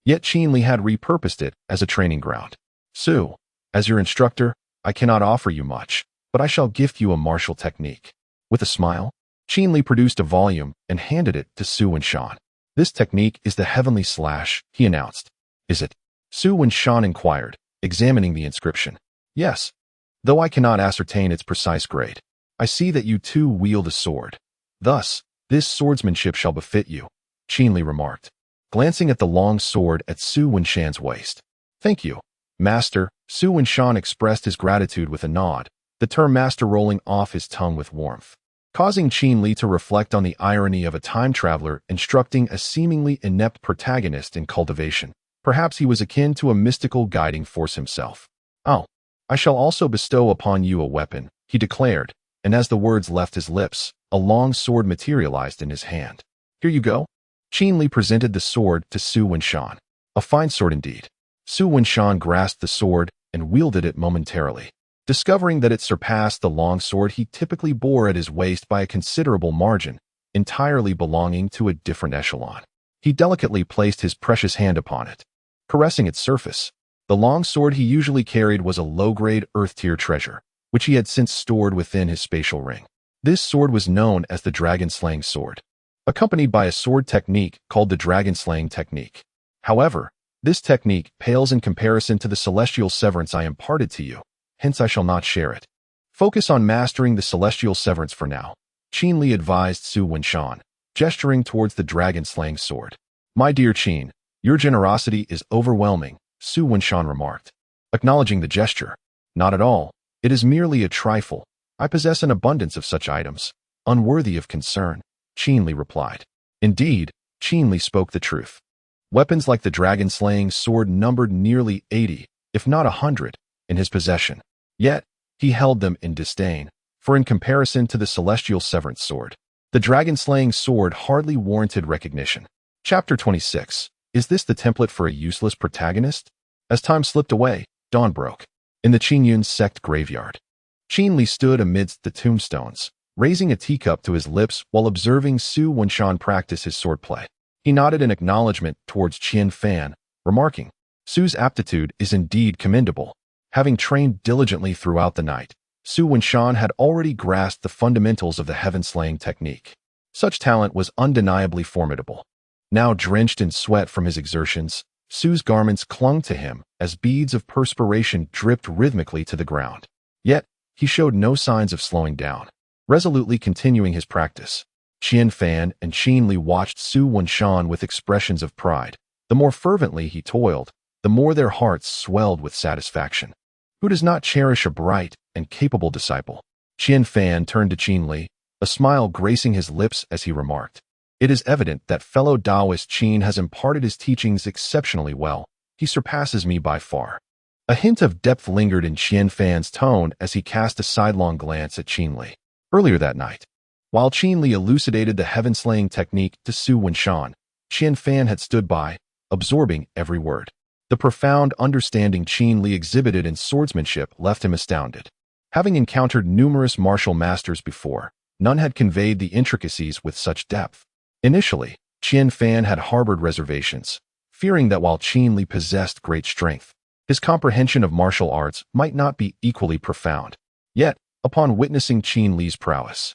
Yet Qin Li had repurposed it as a training ground. Su, as your instructor, I cannot offer you much, but I shall gift you a martial technique. With a smile, Qin Li produced a volume and handed it to Su Wenshan. This technique is the Heavenly Slash, he announced. Is it? Su Wenshan inquired, examining the inscription. Yes, though I cannot ascertain its precise grade. I see that you too wield a sword. Thus, this swordsmanship shall befit you, Qin Li remarked, glancing at the long sword at Su Wenshan's waist. Thank you, Master. Su Wenshan expressed his gratitude with a nod, the term master rolling off his tongue with warmth, causing Qin Li to reflect on the irony of a time traveler instructing a seemingly inept protagonist in cultivation. Perhaps he was akin to a mystical guiding force himself. Oh, I shall also bestow upon you a weapon, he declared, and as the words left his lips, a long sword materialized in his hand. Here you go. Qin Li presented the sword to Su Wenshan. A fine sword indeed. Su Wenshan grasped the sword and wielded it momentarily, discovering that it surpassed the long sword he typically bore at his waist by a considerable margin, entirely belonging to a different echelon. He delicately placed his precious hand upon it, caressing its surface. The long sword he usually carried was a low-grade earth-tier treasure, which he had since stored within his spatial ring. This sword was known as the dragon-slaying sword, accompanied by a sword technique called the dragon-slaying technique. However, this technique pales in comparison to the celestial severance I imparted to you, hence I shall not share it. Focus on mastering the celestial severance for now, Qin Li advised Su Wenshan, gesturing towards the dragon-slaying sword. My dear Qin, your generosity is overwhelming, Su Wenshan remarked, acknowledging the gesture. Not at all, it is merely a trifle. I possess an abundance of such items, unworthy of concern, Qin Li replied. Indeed, Qin Li spoke the truth. Weapons like the dragon-slaying sword numbered nearly 80, if not 100, in his possession. Yet, he held them in disdain, for in comparison to the celestial severance sword, the dragon-slaying sword hardly warranted recognition. Chapter 26. Is this the template for a useless protagonist? As time slipped away, dawn broke. In the Qingyun sect graveyard, Qin Li stood amidst the tombstones, raising a teacup to his lips while observing Su Wenshan practice his swordplay. He nodded in acknowledgement towards Qian Fan, remarking, "Su's aptitude is indeed commendable." Having trained diligently throughout the night, Su Wenshan had already grasped the fundamentals of the heaven-slaying technique. Such talent was undeniably formidable. Now drenched in sweat from his exertions, Su's garments clung to him as beads of perspiration dripped rhythmically to the ground. Yet, he showed no signs of slowing down, resolutely continuing his practice. Qian Fan and Qin Li watched Su Wenshan with expressions of pride. The more fervently he toiled, the more their hearts swelled with satisfaction. Who does not cherish a bright and capable disciple? Qian Fan turned to Qin Li, a smile gracing his lips as he remarked, "It is evident that fellow Taoist Qin has imparted his teachings exceptionally well. He surpasses me by far." A hint of depth lingered in Qian Fan's tone as he cast a sidelong glance at Qin Li. Earlier that night, while Qin Li elucidated the heaven-slaying technique to Su Wenshan, Qian Fan had stood by, absorbing every word. The profound understanding Qin Li exhibited in swordsmanship left him astounded. Having encountered numerous martial masters before, none had conveyed the intricacies with such depth. Initially, Qian Fan had harbored reservations, fearing that while Qin Li possessed great strength, his comprehension of martial arts might not be equally profound. Yet, upon witnessing Qin Li's prowess,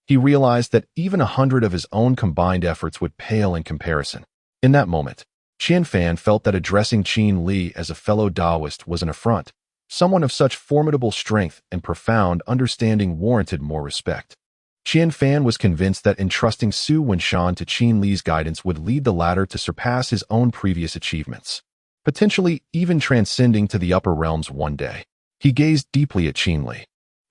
he realized that even 100 of his own combined efforts would pale in comparison. In that moment, Qian Fan felt that addressing Qin Li as a fellow Taoist was an affront. Someone of such formidable strength and profound understanding warranted more respect. Qian Fan was convinced that entrusting Su Wenshan to Qin Li's guidance would lead the latter to surpass his own previous achievements, potentially even transcending to the upper realms one day. He gazed deeply at Qin Li,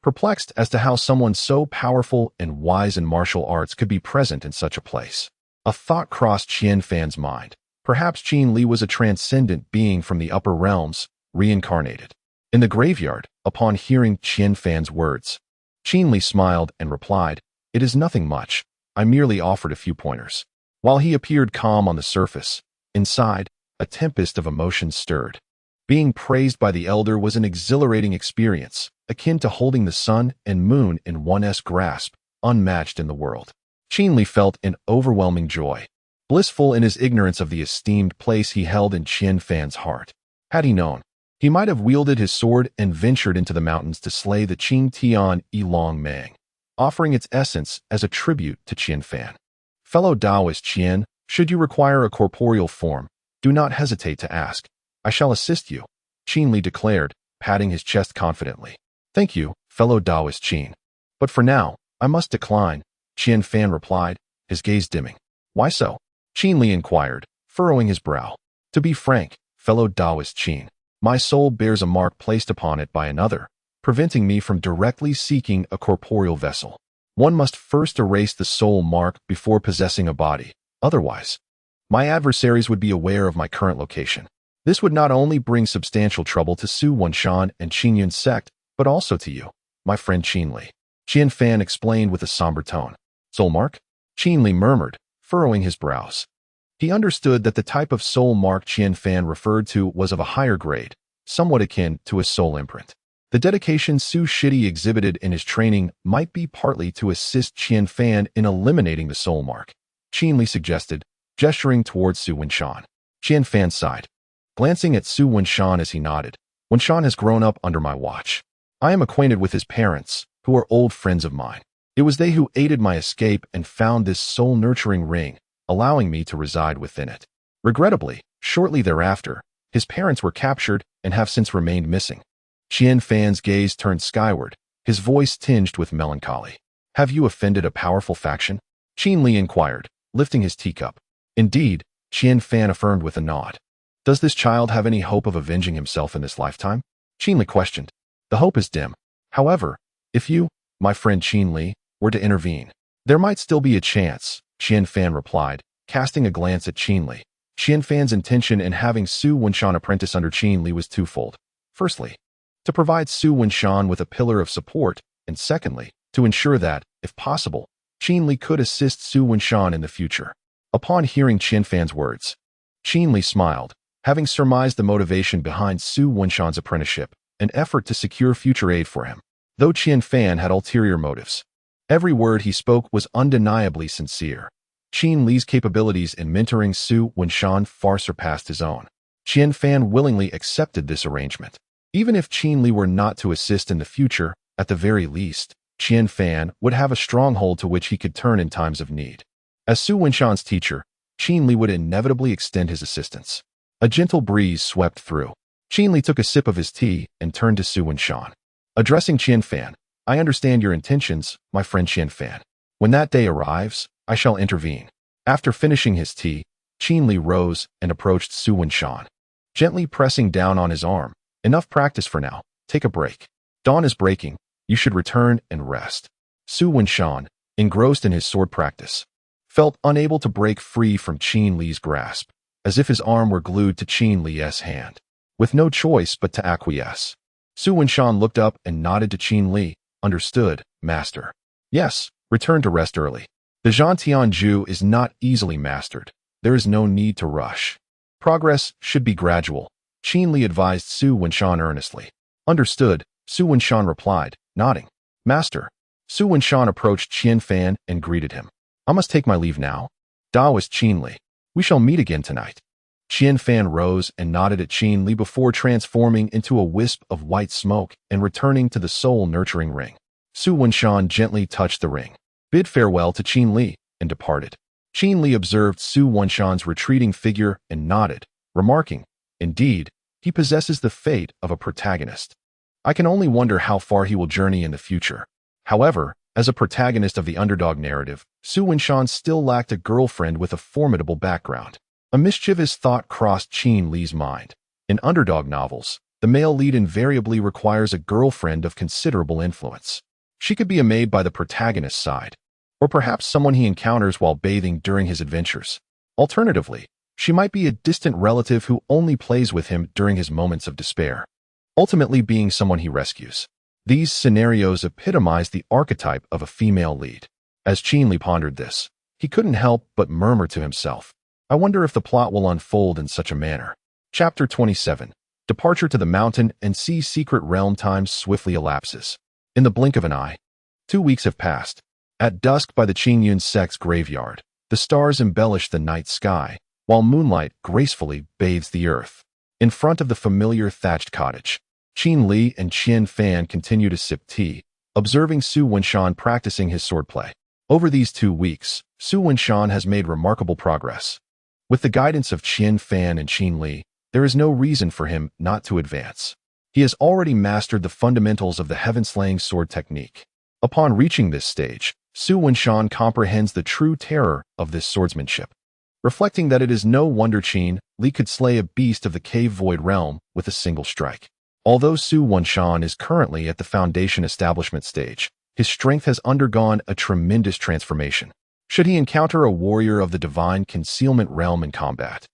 perplexed as to how someone so powerful and wise in martial arts could be present in such a place. A thought crossed Qian Fan's mind. Perhaps Qin Li was a transcendent being from the upper realms, reincarnated. In the graveyard, upon hearing Qian Fan's words, Qin Li smiled and replied, "It is nothing much. I merely offered a few pointers." While he appeared calm on the surface, inside, a tempest of emotions stirred. Being praised by the elder was an exhilarating experience, akin to holding the sun and moon in one's grasp, unmatched in the world. Qin Li felt an overwhelming joy, blissful in his ignorance of the esteemed place he held in Qian Fan's heart. Had he known, he might have wielded his sword and ventured into the mountains to slay the Qing Tian Yilong Mang, offering its essence as a tribute to Qian Fan. Fellow Taoist Qian, should you require a corporeal form, do not hesitate to ask. I shall assist you, Qin Li declared, patting his chest confidently. Thank you, fellow Taoist Qin. But for now, I must decline, Qian Fan replied, his gaze dimming. Why so? Qin Li inquired, furrowing his brow. To be frank, fellow Taoist Qin, my soul bears a mark placed upon it by another, preventing me from directly seeking a corporeal vessel. One must first erase the soul mark before possessing a body. Otherwise, my adversaries would be aware of my current location. This would not only bring substantial trouble to Su Wenshan and Qingyun sect, but also to you, my friend Qin Li. Qian Fan explained with a somber tone. Soul mark? Qin Li murmured, furrowing his brows. He understood that the type of soul mark Qian Fan referred to was of a higher grade, somewhat akin to a soul imprint. The dedication Su Shidi exhibited in his training might be partly to assist Qian Fan in eliminating the soul mark, Qin Li suggested, gesturing towards Su Wenshan. Qian Fan sighed, glancing at Su Wenshan as he nodded. Wenshan has grown up under my watch. I am acquainted with his parents, who are old friends of mine. It was they who aided my escape and found this soul-nurturing ring, allowing me to reside within it. Regrettably, shortly thereafter, his parents were captured and have since remained missing. Qian Fan's gaze turned skyward, his voice tinged with melancholy. Have you offended a powerful faction? Qin Li inquired, lifting his teacup. Indeed, Qian Fan affirmed with a nod. Does this child have any hope of avenging himself in this lifetime? Qin Li questioned. The hope is dim. However, if you, my friend Qin Li, were to intervene, there might still be a chance, Qian Fan replied, casting a glance at Qin Li. Qian Fan's intention in having Su Wenshan apprentice under Qin Li was twofold. Firstly, to provide Su Wenshan with a pillar of support, and secondly, to ensure that, if possible, Qin Li could assist Su Wenshan in the future. Upon hearing Qian Fan's words, Qin Li smiled, having surmised the motivation behind Su Wenshan's apprenticeship, an effort to secure future aid for him. Though Qian Fan had ulterior motives, every word he spoke was undeniably sincere. Qin Li's capabilities in mentoring Su Wenshan far surpassed his own. Qian Fan willingly accepted this arrangement. Even if Qin Li were not to assist in the future, at the very least, Qian Fan would have a stronghold to which he could turn in times of need. As Su Wenshan's teacher, Qin Li would inevitably extend his assistance. A gentle breeze swept through. Qin Li took a sip of his tea and turned to Su Wenshan. Addressing Qian Fan, "I understand your intentions, my friend Qian Fan. When that day arrives, I shall intervene." After finishing his tea, Qin Li rose and approached Su Wenshan, gently pressing down on his arm. "Enough practice for now. Take a break. Dawn is breaking. You should return and rest." Su Wenshan, engrossed in his sword practice, felt unable to break free from Qin Li's grasp, as if his arm were glued to Qin Li's hand. With no choice but to acquiesce, Su Wenshan looked up and nodded to Qin Li. "Understood, master." "Yes, return to rest early. The Zhantian Ju is not easily mastered. There is no need to rush. Progress should be gradual," Qin Li advised Su Wenshan earnestly. "Understood," Su Wenshan replied, nodding. "Master." Su Wenshan approached Qian Fan and greeted him. "I must take my leave now." Daoist Qin Li. "We shall meet again tonight." Qian Fan rose and nodded at Qin Li before transforming into a wisp of white smoke and returning to the soul-nurturing ring. Su Wenshan gently touched the ring, bid farewell to Qin Li, and departed. Qin Li observed Su Wenshan's retreating figure and nodded, remarking, "Indeed, he possesses the fate of a protagonist. I can only wonder how far he will journey in the future." However, as a protagonist of the underdog narrative, Su Wenshan still lacked a girlfriend with a formidable background. A mischievous thought crossed Qin Li's mind. In underdog novels, the male lead invariably requires a girlfriend of considerable influence. She could be a maid by the protagonist's side, or perhaps someone he encounters while bathing during his adventures. Alternatively, she might be a distant relative who only plays with him during his moments of despair, ultimately being someone he rescues. These scenarios epitomize the archetype of a female lead. As Qin Li pondered this, he couldn't help but murmur to himself, "I wonder if the plot will unfold in such a manner." Chapter 27. Departure to the mountain and sea secret realm. Time swiftly elapses. In the blink of an eye, 2 weeks have passed. At dusk by the Qingyun sect's graveyard, the stars embellish the night sky, while moonlight gracefully bathes the earth. In front of the familiar thatched cottage, Qin Li and Qian Fan continue to sip tea, observing Su Wenshan practicing his swordplay. Over these 2 weeks, Su Wenshan has made remarkable progress. With the guidance of Qian Fan and Qin Li, there is no reason for him not to advance. He has already mastered the fundamentals of the heaven-slaying sword technique. Upon reaching this stage, Su Wenshan comprehends the true terror of this swordsmanship, reflecting that it is no wonder Qin Li could slay a beast of the cave void realm with a single strike. Although Su Wenshan is currently at the foundation establishment stage, his strength has undergone a tremendous transformation. Should he encounter a warrior of the divine concealment realm in combat,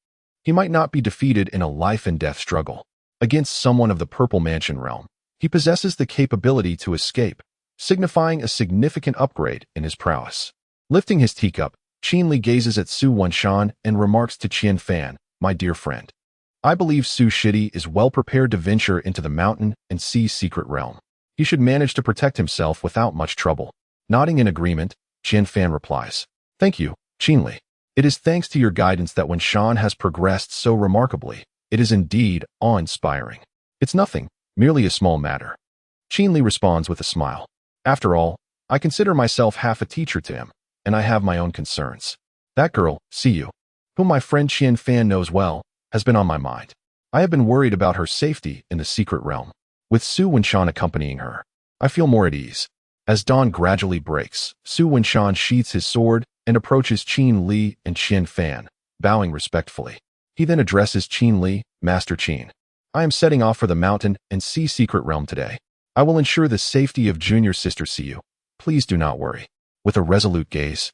he might not be defeated in a life-and-death struggle. Against someone of the Purple Mansion realm, he possesses the capability to escape, signifying a significant upgrade in his prowess. Lifting his teacup, Qin Li gazes at Su Wenshan and remarks to Qian Fan, "My dear friend, I believe Su Shidi is well prepared to venture into the mountain and sea secret realm. He should manage to protect himself without much trouble." Nodding in agreement, Qian Fan replies, "Thank you, Qin Li. It is thanks to your guidance that Wenshan has progressed so remarkably. It is indeed awe-inspiring." "It's nothing, merely a small matter." Qin Li responds with a smile. "After all, I consider myself half a teacher to him, and I have my own concerns. That girl, Siyu, whom my friend Qian Fan knows well, has been on my mind. I have been worried about her safety in the secret realm. With Su Wenshan accompanying her, I feel more at ease." As dawn gradually breaks, Su Wenshan sheaths his sword and approaches Qin Li and Qian Fan, bowing respectfully. He then addresses Qin Li, "Master Qin, I am setting off for the mountain and sea secret realm today. I will ensure the safety of junior sister Siyu. Please do not worry." With a resolute gaze,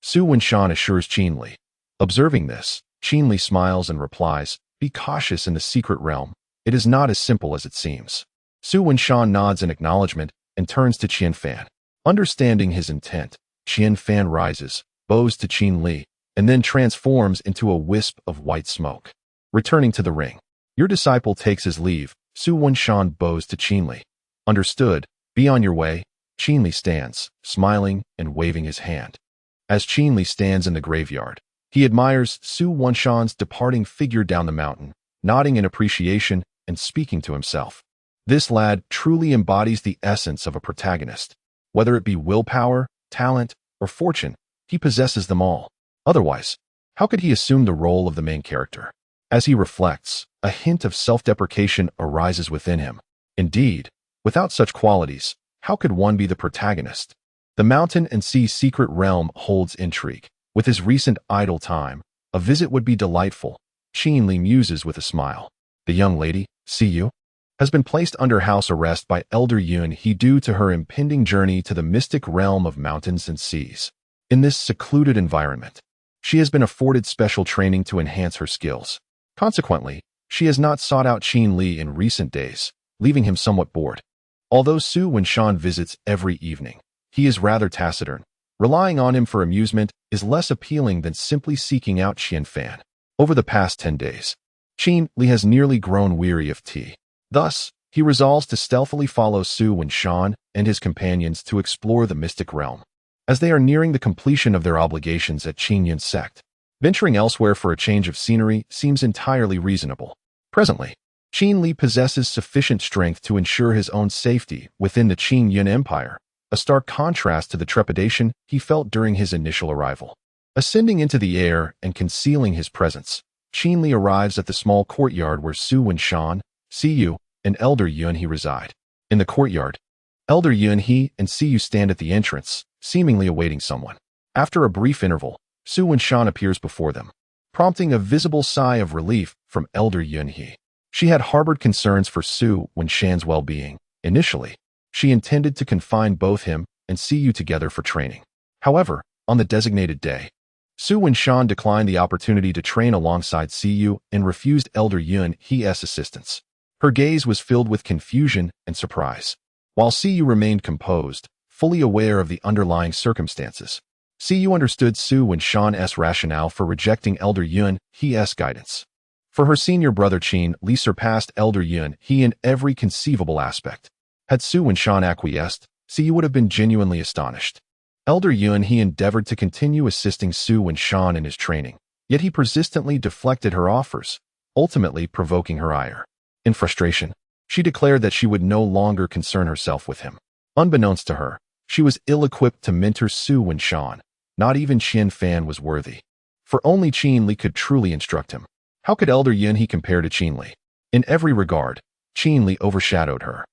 Su Wenshan assures Qin Li. Observing this, Qin Li smiles and replies, "Be cautious in the secret realm. It is not as simple as it seems." Su Wenshan nods in acknowledgement and turns to Qian Fan. Understanding his intent, Qian Fan rises, bows to Qin Li, and then transforms into a wisp of white smoke. Returning to the ring. Your disciple takes his leave. Su Wenshan bows to Qin Li. Understood. Be on your way. Qin Li stands, smiling and waving his hand. As Qin Li stands in the graveyard, he admires Su Wenshan's departing figure down the mountain, nodding in appreciation and speaking to himself. This lad truly embodies the essence of a protagonist. Whether it be willpower, talent, or fortune, he possesses them all. Otherwise, how could he assume the role of the main character? As he reflects, a hint of self-deprecation arises within him. Indeed, without such qualities, how could one be the protagonist? The mountain and sea secret realm holds intrigue. With his recent idle time, a visit would be delightful. Qin Li muses with a smile. The young lady, Siyu, has been placed under house arrest by Elder Yun He due to her impending journey to the mystic realm of mountains and seas. In this secluded environment, she has been afforded special training to enhance her skills. Consequently, she has not sought out Qin Li in recent days, leaving him somewhat bored. Although Su Wenshan visits every evening, he is rather taciturn. Relying on him for amusement is less appealing than simply seeking out Qian Fan. Over the past 10 days, Qin Li has nearly grown weary of tea. Thus, he resolves to stealthily follow Su Wenshan and his companions to explore the mystic realm. As they are nearing the completion of their obligations at Qingyun sect, venturing elsewhere for a change of scenery seems entirely reasonable. Presently, Qin Li possesses sufficient strength to ensure his own safety within the Qingyun Empire, a stark contrast to the trepidation he felt during his initial arrival. Ascending into the air and concealing his presence, Qin Li arrives at the small courtyard where Su Wenshan, Siyu, and Elder Yun He reside. In the courtyard, Elder Yun He and Siyu stand at the entrance, seemingly awaiting someone. After a brief interval, Su Wenshan appears before them, prompting a visible sigh of relief from Elder Yun He. She had harbored concerns for Su Wenshan's well-being. Initially, she intended to confine both him and Siyu together for training. However, on the designated day, Su Wenshan declined the opportunity to train alongside Siyu and refused Elder Yun He's assistance. Her gaze was filled with confusion and surprise. While Siyu remained composed, fully aware of the underlying circumstances, Siyu understood Su Wenshan's rationale for rejecting Elder Yun He's guidance. For her senior brother Qin Li surpassed Elder Yun He in every conceivable aspect. Had Su Wenshan acquiesced, Siyu would have been genuinely astonished. Elder Yun He endeavored to continue assisting Su Wenshan in his training, yet he persistently deflected her offers, ultimately provoking her ire. In frustration, she declared that she would no longer concern herself with him. Unbeknownst to her, she was ill-equipped to mentor Su Wenshan. Not even Qian Fan was worthy. For only Qin Li could truly instruct him. How could Elder Yun He compare to Qin Li? In every regard, Qin Li overshadowed her.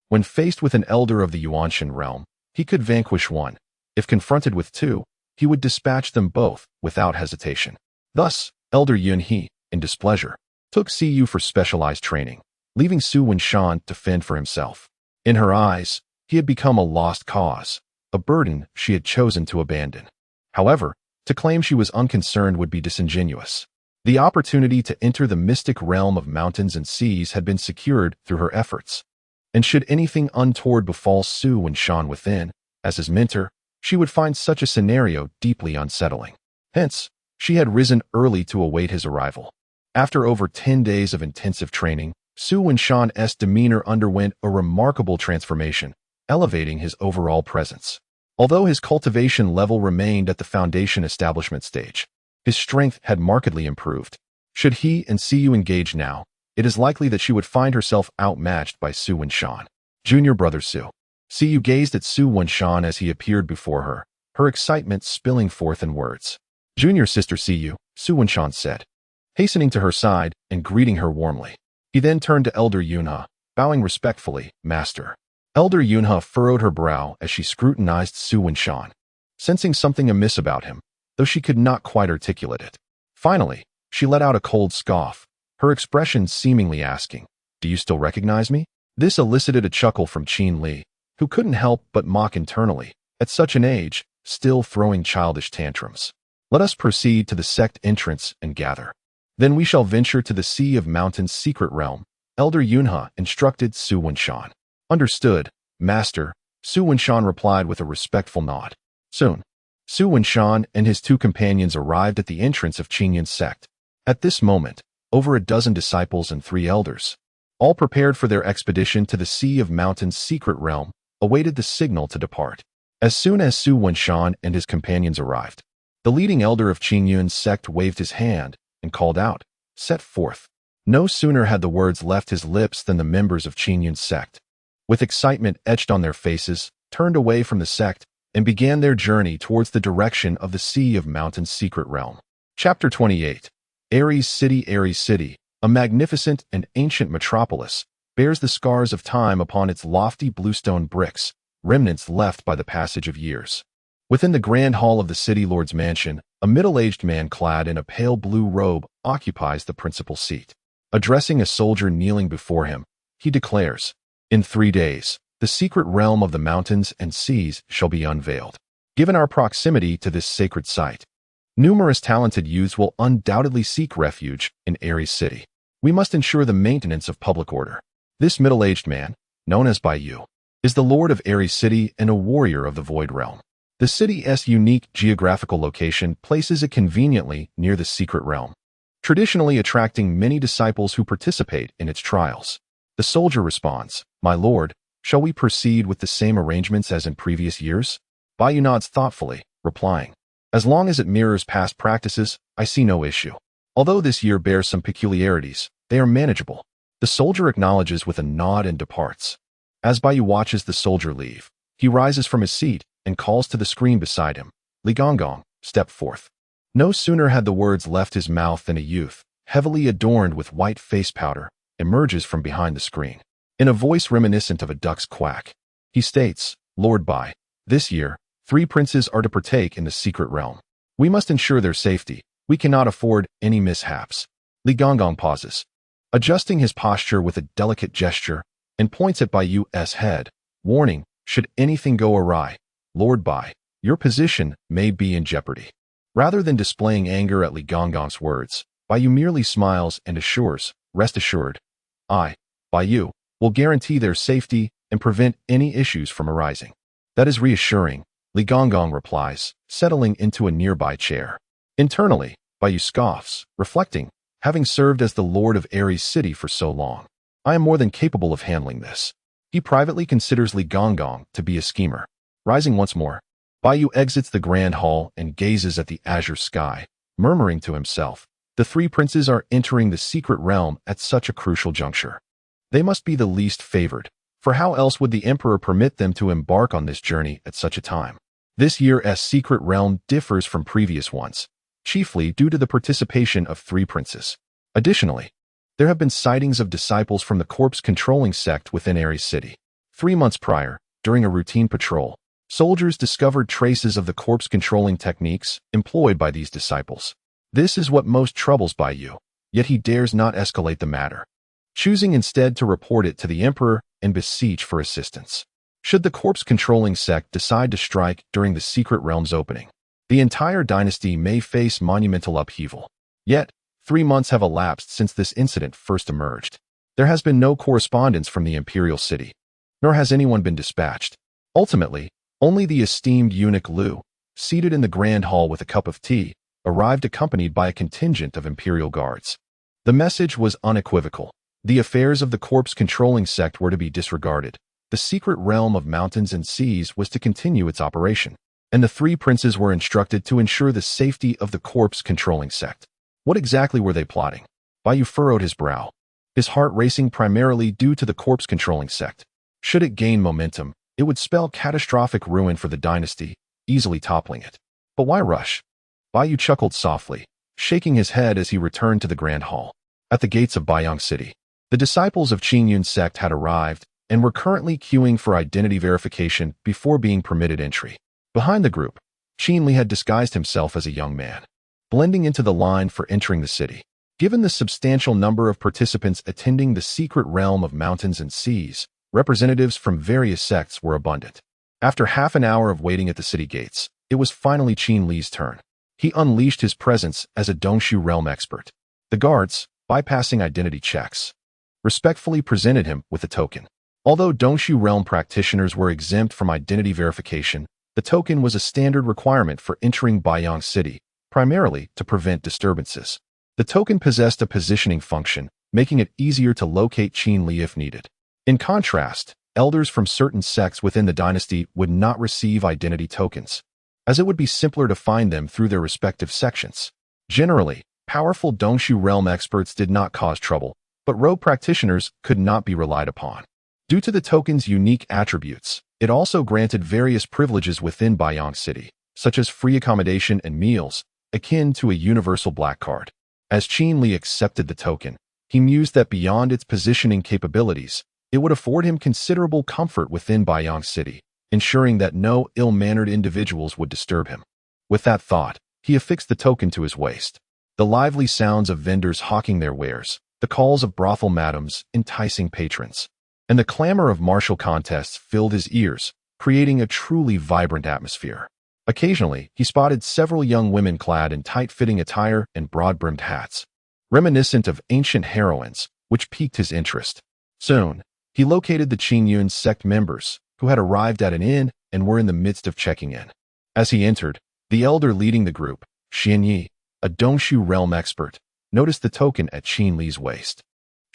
When faced with an elder of the Yuanshan realm, he could vanquish one. If confronted with two, he would dispatch them both without hesitation. Thus, Elder Yun He, in displeasure, took Siyu for specialized training, leaving Su Wenshan to fend for himself. In her eyes, he had become a lost cause, a burden she had chosen to abandon. However, to claim she was unconcerned would be disingenuous. The opportunity to enter the mystic realm of mountains and seas had been secured through her efforts. And should anything untoward befall Su Wenshan within, as his mentor, she would find such a scenario deeply unsettling. Hence, she had risen early to await his arrival. After over 10 days of intensive training, Su Wenshan's demeanor underwent a remarkable transformation, elevating his overall presence. Although his cultivation level remained at the foundation establishment stage, his strength had markedly improved. Should he and Siyu engage now, it is likely that she would find herself outmatched by Su Wenshan. Junior brother Su. Siyu gazed at Su Wenshan as he appeared before her, her excitement spilling forth in words. Junior sister Siyu, Su Wenshan said, hastening to her side and greeting her warmly. He then turned to Elder Yunhe, bowing respectfully, Master. Elder Yunhe furrowed her brow as she scrutinized Su Wenshan, sensing something amiss about him, though she could not quite articulate it. Finally, she let out a cold scoff, her expression seemingly asking, Do you still recognize me? This elicited a chuckle from Qin Li, who couldn't help but mock internally, at such an age, still throwing childish tantrums. Let us proceed to the sect entrance and gather. Then we shall venture to the Sea of Mountains' secret realm, Elder Yunhe instructed Su Wenshan. Understood, Master, Su Wenshan replied with a respectful nod. Soon, Su Wenshan and his two companions arrived at the entrance of Qingyun's sect. At this moment, over a dozen disciples and 3 elders, all prepared for their expedition to the Sea of Mountains' secret realm, awaited the signal to depart. As soon as Su Wenshan and his companions arrived, the leading elder of Qingyun's sect waved his hand and called out, "Set forth." No sooner had the words left his lips than the members of Qingyun's sect, with excitement etched on their faces, turned away from the sect and began their journey towards the direction of the Sea of Mountains' secret realm. Chapter 28. Ares City, a magnificent and ancient metropolis, bears the scars of time upon its lofty bluestone bricks, remnants left by the passage of years. Within the grand hall of the city lord's mansion, a middle-aged man clad in a pale blue robe occupies the principal seat. Addressing a soldier kneeling before him, he declares, "In 3 days, the secret realm of the mountains and seas shall be unveiled. Given our proximity to this sacred site, numerous talented youths will undoubtedly seek refuge in Ares City. We must ensure the maintenance of public order. This middle-aged man, known as Baiyu, is the lord of Ares City and a warrior of the Void Realm. The city's unique geographical location places it conveniently near the secret realm, traditionally attracting many disciples who participate in its trials." The soldier responds, "My lord, shall we proceed with the same arrangements as in previous years?" Baiyu nods thoughtfully, replying, "As long as it mirrors past practices, I see no issue. Although this year bears some peculiarities, they are manageable." The soldier acknowledges with a nod and departs. As Baiyu watches the soldier leave, he rises from his seat and calls to the screen beside him, "Li Gonggong, step forth." No sooner had the words left his mouth than a youth, heavily adorned with white face powder, emerges from behind the screen. In a voice reminiscent of a duck's quack, he states, "Lord Bai, this year, 3 princes are to partake in the secret realm. We must ensure their safety. We cannot afford any mishaps." Li Gonggong pauses, adjusting his posture with a delicate gesture, and points at Baiyu's head, warning, "Should anything go awry, Lord Bai, your position may be in jeopardy." Rather than displaying anger at Li Gonggong's words, Baiyu merely smiles and assures, "Rest assured, I, Baiyu, will guarantee their safety and prevent any issues from arising." "That is reassuring," Li Gonggong replies, settling into a nearby chair. Internally, Baiyu scoffs, reflecting, "Having served as the lord of Ares City for so long, I am more than capable of handling this." He privately considers Li Gonggong to be a schemer. Rising once more, Baiyu exits the grand hall and gazes at the azure sky, murmuring to himself, "The 3 princes are entering the secret realm at such a crucial juncture. They must be the least favored, for how else would the emperor permit them to embark on this journey at such a time?" This year's secret realm differs from previous ones, chiefly due to the participation of 3 princes. Additionally, there have been sightings of disciples from the corpse-controlling sect within Ares City. 3 months prior, during a routine patrol, soldiers discovered traces of the corpse-controlling techniques employed by these disciples. This is what most troubles Baiyu, yet he dares not escalate the matter, choosing instead to report it to the emperor and beseech for assistance. Should the corpse-controlling sect decide to strike during the secret realm's opening, the entire dynasty may face monumental upheaval. Yet, 3 months have elapsed since this incident first emerged. There has been no correspondence from the imperial city, nor has anyone been dispatched. Ultimately, only the esteemed eunuch Lu, seated in the grand hall with a cup of tea, arrived accompanied by a contingent of imperial guards. The message was unequivocal. The affairs of the corpse-controlling sect were to be disregarded. The secret realm of mountains and seas was to continue its operation, and the 3 princes were instructed to ensure the safety of the corpse-controlling sect. What exactly were they plotting? Baiyu furrowed his brow, his heart racing primarily due to the corpse-controlling sect. Should it gain momentum, it would spell catastrophic ruin for the dynasty, easily toppling it. But why rush? Baiyu chuckled softly, shaking his head as he returned to the grand hall. At the gates of Baiyang City, the disciples of Qingyun's sect had arrived and were currently queuing for identity verification before being permitted entry. Behind the group, Qin Li had disguised himself as a young man, blending into the line for entering the city. Given the substantial number of participants attending the secret realm of mountains and seas, representatives from various sects were abundant. After half an hour of waiting at the city gates, it was finally Qin Li's turn. He unleashed his presence as a Dongshu realm expert. The guards, bypassing identity checks, respectfully presented him with a token. Although Dongshu realm practitioners were exempt from identity verification, the token was a standard requirement for entering Baiyang City, primarily to prevent disturbances. The token possessed a positioning function, making it easier to locate Qin Li if needed. In contrast, elders from certain sects within the dynasty would not receive identity tokens, as it would be simpler to find them through their respective sections. Generally, powerful Dongshu realm experts did not cause trouble, but rogue practitioners could not be relied upon. Due to the token's unique attributes, it also granted various privileges within Baiyang City, such as free accommodation and meals, akin to a universal black card. As Qin Li accepted the token, he mused that beyond its positioning capabilities, it would afford him considerable comfort within Baiyang City, ensuring that no ill-mannered individuals would disturb him. With that thought, he affixed the token to his waist. The lively sounds of vendors hawking their wares, the calls of brothel madams enticing patrons, and the clamor of martial contests filled his ears, creating a truly vibrant atmosphere. Occasionally, he spotted several young women clad in tight-fitting attire and broad-brimmed hats, reminiscent of ancient heroines, which piqued his interest. Soon, he located the Qin sect members, who had arrived at an inn and were in the midst of checking in. As he entered, the elder leading the group, Xian Yi, a Dongshu realm expert, noticed the token at Qin Li's waist.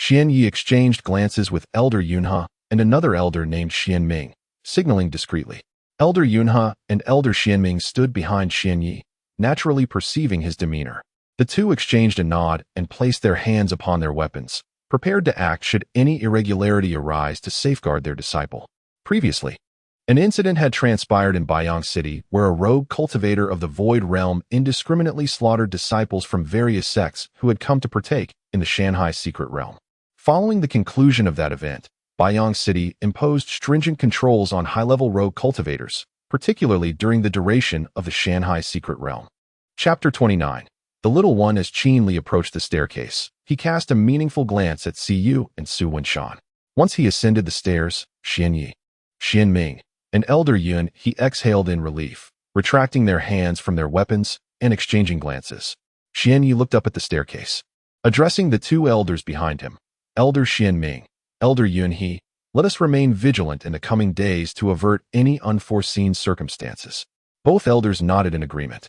Xian Yi exchanged glances with Elder Yunhe and another elder named Xian Ming, signaling discreetly. Elder Yunhe and Elder Xian Ming stood behind Xian Yi, naturally perceiving his demeanor. The two exchanged a nod and placed their hands upon their weapons, prepared to act should any irregularity arise to safeguard their disciple. Previously, an incident had transpired in Baiyang City where a rogue cultivator of the Void Realm indiscriminately slaughtered disciples from various sects who had come to partake in the Shanghai Secret Realm. Following the conclusion of that event, Baiyang City imposed stringent controls on high-level rogue cultivators, particularly during the duration of the Shanghai Secret Realm. Chapter 29. The little one. As Qin Li approached the staircase, he cast a meaningful glance at Siyu and Su Wenshan. Once he ascended the stairs, Xian Yi, Xian Ming, and Elder Yun he exhaled in relief, retracting their hands from their weapons and exchanging glances. Xian Yi looked up at the staircase. Addressing the two elders behind him, Elder Xian Ming, Elder Yun he, let us remain vigilant in the coming days to avert any unforeseen circumstances. Both elders nodded in agreement.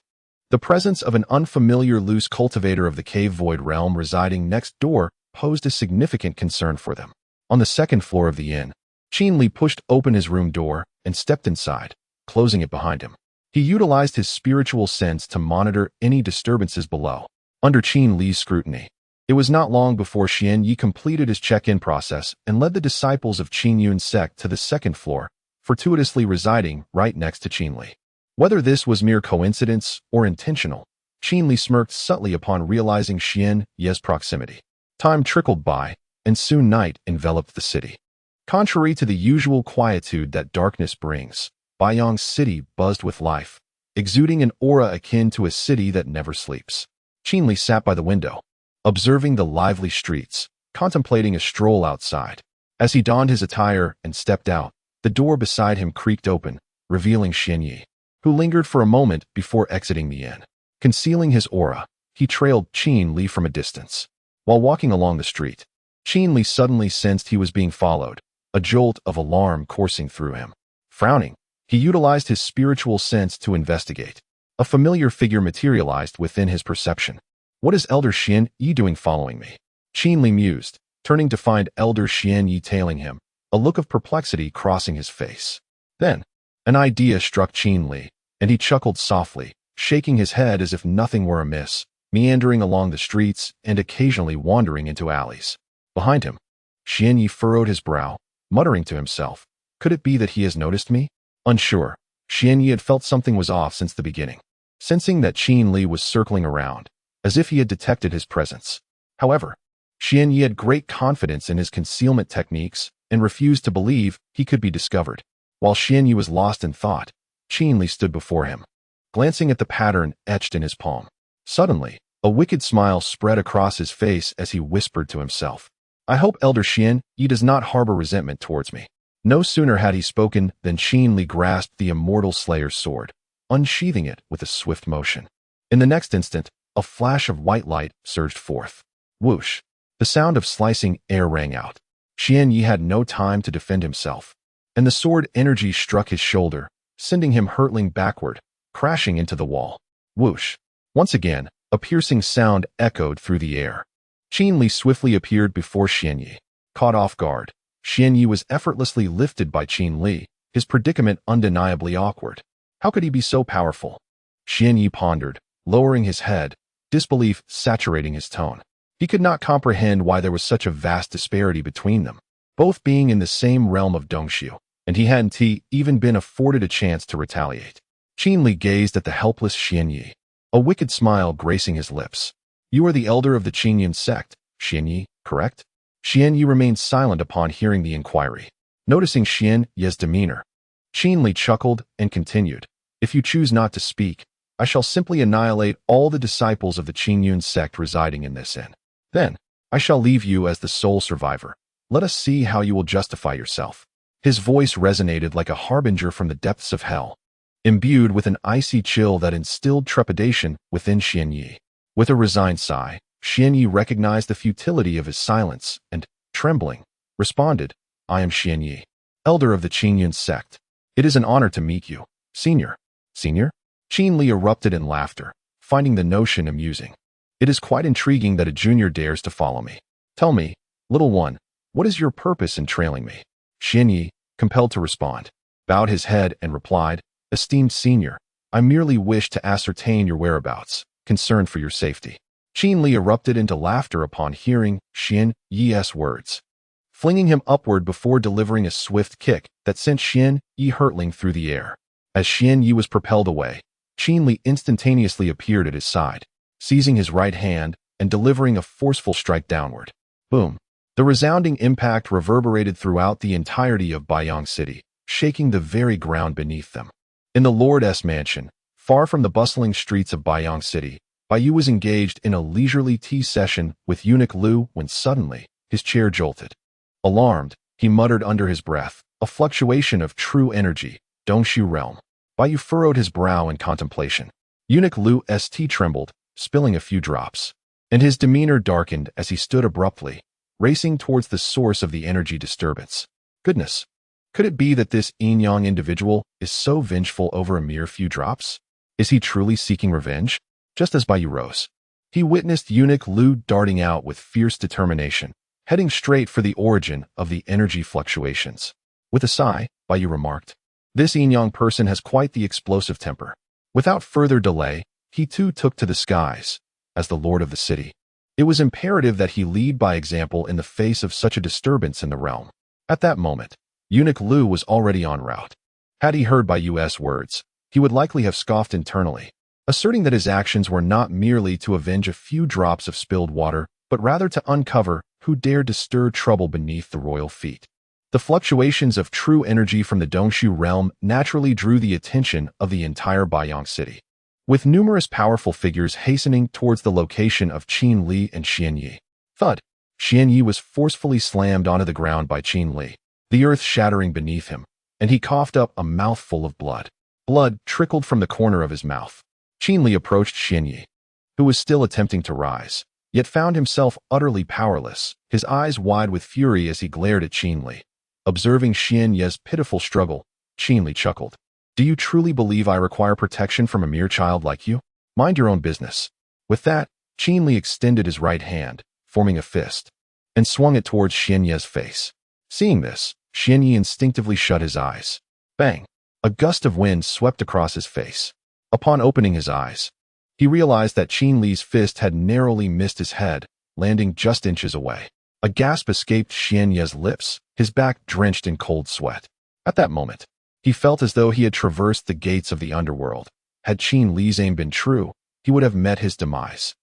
The presence of an unfamiliar loose cultivator of the Cave Void Realm residing next door posed a significant concern for them. On the second floor of the inn, Qin Li pushed open his room door and stepped inside, closing it behind him. He utilized his spiritual sense to monitor any disturbances below. Under Qin Li's scrutiny, it was not long before Xian Yi completed his check-in process and led the disciples of Qin Yun's sect to the second floor, fortuitously residing right next to Qin Li. Whether this was mere coincidence or intentional, Qin Li smirked subtly upon realizing Xian Yi's proximity. Time trickled by, and soon night enveloped the city. Contrary to the usual quietude that darkness brings, Baiyang City buzzed with life, exuding an aura akin to a city that never sleeps. Qin Li sat by the window, observing the lively streets, contemplating a stroll outside. As he donned his attire and stepped out, the door beside him creaked open, revealing Xian Yi, who lingered for a moment before exiting the inn. Concealing his aura, he trailed Qin Li from a distance. While walking along the street, Qin Li suddenly sensed he was being followed, a jolt of alarm coursing through him. Frowning, he utilized his spiritual sense to investigate. A familiar figure materialized within his perception. What is Elder Xian Yi doing following me? Qin Li mused, turning to find Elder Xian Yi tailing him, a look of perplexity crossing his face. Then, an idea struck Qin Li, and he chuckled softly, shaking his head as if nothing were amiss, meandering along the streets and occasionally wandering into alleys. Behind him, Xian Yi furrowed his brow, muttering to himself, could it be that he has noticed me? Unsure, Xian Yi had felt something was off since the beginning, sensing that Qin Li was circling around, as if he had detected his presence. However, Xian Yi had great confidence in his concealment techniques and refused to believe he could be discovered. While Xian Yi was lost in thought, Qin Li stood before him, glancing at the pattern etched in his palm. Suddenly, a wicked smile spread across his face as he whispered to himself, I hope Elder Xian Yi does not harbor resentment towards me. No sooner had he spoken than Qin Li grasped the immortal Slayer's sword, unsheathing it with a swift motion. In the next instant, a flash of white light surged forth. Whoosh! The sound of slicing air rang out. Xian Yi had no time to defend himself, and the sword energy struck his shoulder, sending him hurtling backward, crashing into the wall. Whoosh! Once again, a piercing sound echoed through the air. Qin Li swiftly appeared before Xian Yi. Caught off guard, Xian Yi was effortlessly lifted by Qin Li, his predicament undeniably awkward. How could he be so powerful? Xian Yi pondered, lowering his head, disbelief saturating his tone. He could not comprehend why there was such a vast disparity between them, both being in the same realm of Dongxiu, and he hadn't even been afforded a chance to retaliate. Qin Li gazed at the helpless Xian Yi, a wicked smile gracing his lips. You are the elder of the Qingyun sect, Xian Yi, correct? Xian Yi remained silent upon hearing the inquiry. Noticing Xian Yi's demeanor, Qin Li chuckled and continued, If you choose not to speak, I shall simply annihilate all the disciples of the Qingyun sect residing in this inn. Then, I shall leave you as the sole survivor. Let us see how you will justify yourself. His voice resonated like a harbinger from the depths of hell, imbued with an icy chill that instilled trepidation within Xian Yi. With a resigned sigh, Xian Yi recognized the futility of his silence and, trembling, responded, I am Xian Yi, elder of the Qingyun sect. It is an honor to meet you, senior. Senior? Qin Li erupted in laughter, finding the notion amusing. It is quite intriguing that a junior dares to follow me. Tell me, little one, what is your purpose in trailing me? Xian Yi, compelled to respond, bowed his head and replied, Esteemed senior, I merely wish to ascertain your whereabouts, concerned for your safety. Qin Li erupted into laughter upon hearing Xian Yi's words, flinging him upward before delivering a swift kick that sent Xian Yi hurtling through the air. As Xian Yi was propelled away, Qin Li instantaneously appeared at his side, seizing his right hand and delivering a forceful strike downward. Boom! The resounding impact reverberated throughout the entirety of Baiyang City, shaking the very ground beneath them. In the Lord's mansion, far from the bustling streets of Baiyang City, Baiyu was engaged in a leisurely tea session with eunuch Lu when suddenly, his chair jolted. Alarmed, he muttered under his breath, a fluctuation of true energy, Dongxiu realm. Baiyu furrowed his brow in contemplation. Eunuch Lu's tea trembled, spilling a few drops, and his demeanor darkened as he stood abruptly, racing towards the source of the energy disturbance. Goodness! Could it be that this yin-yang individual is so vengeful over a mere few drops? Is he truly seeking revenge? Just as Baiyu rose, he witnessed eunuch Lu darting out with fierce determination, heading straight for the origin of the energy fluctuations. With a sigh, Baiyu remarked, This yin-yang person has quite the explosive temper. Without further delay, he too took to the skies, as the lord of the city. It was imperative that he lead by example in the face of such a disturbance in the realm. At that moment, eunuch Lu was already en route. Had he heard Baiyu's words, he would likely have scoffed internally, asserting that his actions were not merely to avenge a few drops of spilled water, but rather to uncover who dared to stir trouble beneath the royal feet. The fluctuations of true energy from the Dongxiu realm naturally drew the attention of the entire Baiyang City, with numerous powerful figures hastening towards the location of Qin Li and Xian Yi. Thud! Xian Yi was forcefully slammed onto the ground by Qin Li, the earth shattering beneath him, and he coughed up a mouthful of blood. Blood trickled from the corner of his mouth. Qin Li approached Xian Yi, who was still attempting to rise, yet found himself utterly powerless, his eyes wide with fury as he glared at Qin Li. Observing Xian Yi's pitiful struggle, Qin Li chuckled. Do you truly believe I require protection from a mere child like you? Mind your own business. With that, Qin Li extended his right hand, forming a fist, and swung it towards Xian Yi's face. Seeing this, Xian Yi instinctively shut his eyes. Bang! A gust of wind swept across his face. Upon opening his eyes, he realized that Qin Li's fist had narrowly missed his head, landing just inches away. A gasp escaped Xian Yi's lips, his back drenched in cold sweat. At that moment, he felt as though he had traversed the gates of the underworld. Had Qin Li's aim been true, he would have met his demise.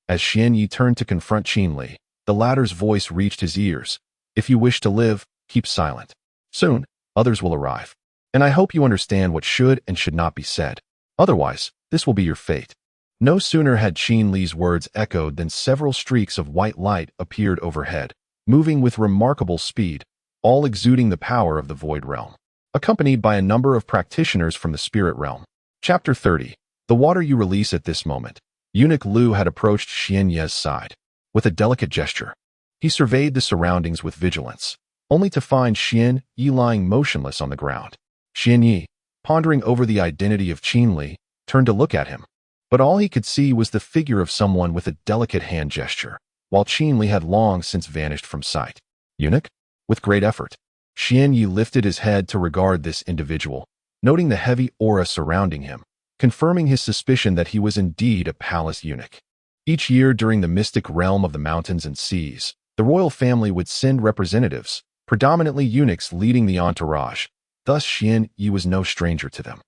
As Xian Yi turned to confront Qin Li, the latter's voice reached his ears. If you wish to live, keep silent. Soon, others will arrive. And I hope you understand what should and should not be said. Otherwise, this will be your fate. No sooner had Qin Li's words echoed than several streaks of white light appeared overhead, moving with remarkable speed, all exuding the power of the Void Realm, accompanied by a number of practitioners from the Spirit Realm. Chapter 30. The water you release at this moment. Eunuch Lu had approached Xian Yi's side. With a delicate gesture, he surveyed the surroundings with vigilance. only to find Xian Yi lying motionless on the ground. Xian Yi, pondering over the identity of Qin Li, turned to look at him. But all he could see was the figure of someone with a delicate hand gesture, while Qin Li had long since vanished from sight. Eunuch? With great effort, Xian Yi lifted his head to regard this individual, noting the heavy aura surrounding him, confirming his suspicion that he was indeed a palace eunuch. Each year during the mystic realm of the mountains and seas, the royal family would send representatives, predominantly eunuchs leading the entourage. Thus Xian Yi was no stranger to them.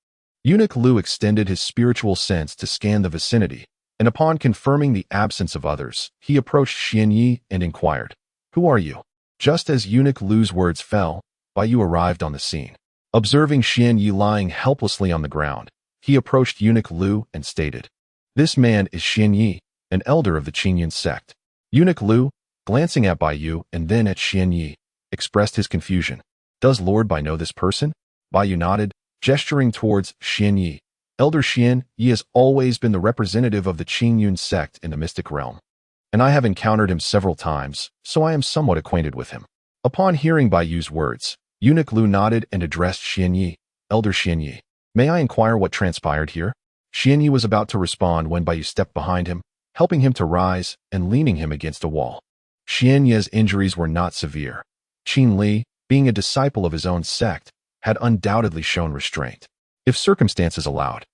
Eunuch Lu extended his spiritual sense to scan the vicinity, and upon confirming the absence of others, he approached Xian Yi and inquired, "Who are you?" Just as Eunuch Lu's words fell, Bai Yu arrived on the scene. Observing Xian Yi lying helplessly on the ground, he approached Eunuch Lu and stated, "This man is Xian Yi, an elder of the Qingyun sect." Eunuch Lu, glancing at Bai Yu and then at Xian Yi, expressed his confusion. "Does Lord Bai know this person?" Bai Yu nodded, gesturing towards Xian Yi. "Elder Xian Yi has always been the representative of the Qingyun sect in the mystic realm, and I have encountered him several times, so I am somewhat acquainted with him." Upon hearing Bai Yu's words, Eunuch Lu nodded and addressed Xian Yi. "Elder Xian Yi, may I inquire what transpired here?" Xian Yi was about to respond when Bai Yu stepped behind him, helping him to rise and leaning him against a wall. Xian Yi's injuries were not severe. Qin Li, being a disciple of his own sect, had undoubtedly shown restraint. If circumstances allowed,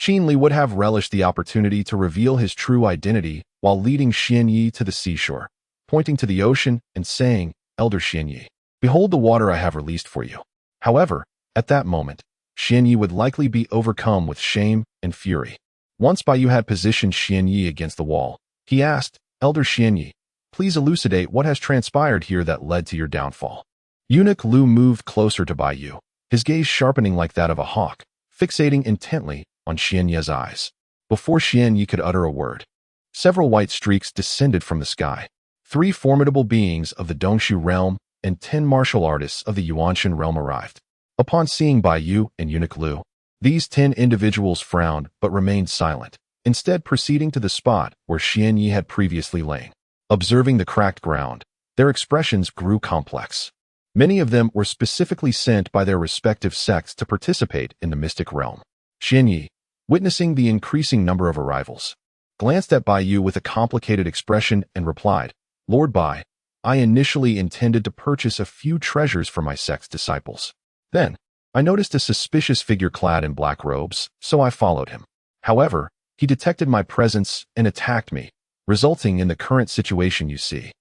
Qin Li would have relished the opportunity to reveal his true identity while leading Xian Yi to the seashore, pointing to the ocean and saying, "Elder Xian Yi, behold the water I have released for you." However, at that moment, Xian Yi would likely be overcome with shame and fury. Once Bai Yu had positioned Xian Yi against the wall, he asked, "Elder Xian Yi, please elucidate what has transpired here that led to your downfall." Eunuch Lu moved closer to Bai Yu, his gaze sharpening like that of a hawk, fixating intently on Xian Yi's eyes. Before Xian Yi could utter a word, several white streaks descended from the sky. 3 formidable beings of the Dongshu realm and 10 martial artists of the Yuanshan realm arrived. Upon seeing Bai Yu and Eunuch Lu, these 10 individuals frowned but remained silent, instead proceeding to the spot where Xian Yi had previously lain. Observing the cracked ground, their expressions grew complex. Many of them were specifically sent by their respective sects to participate in the mystic realm. Xian Yi, witnessing the increasing number of arrivals, glanced at Bai Yu with a complicated expression and replied, "Lord Bai, I initially intended to purchase a few treasures for my sect's disciples. Then, I noticed a suspicious figure clad in black robes, so I followed him. However, he detected my presence and attacked me, resulting in the current situation you see."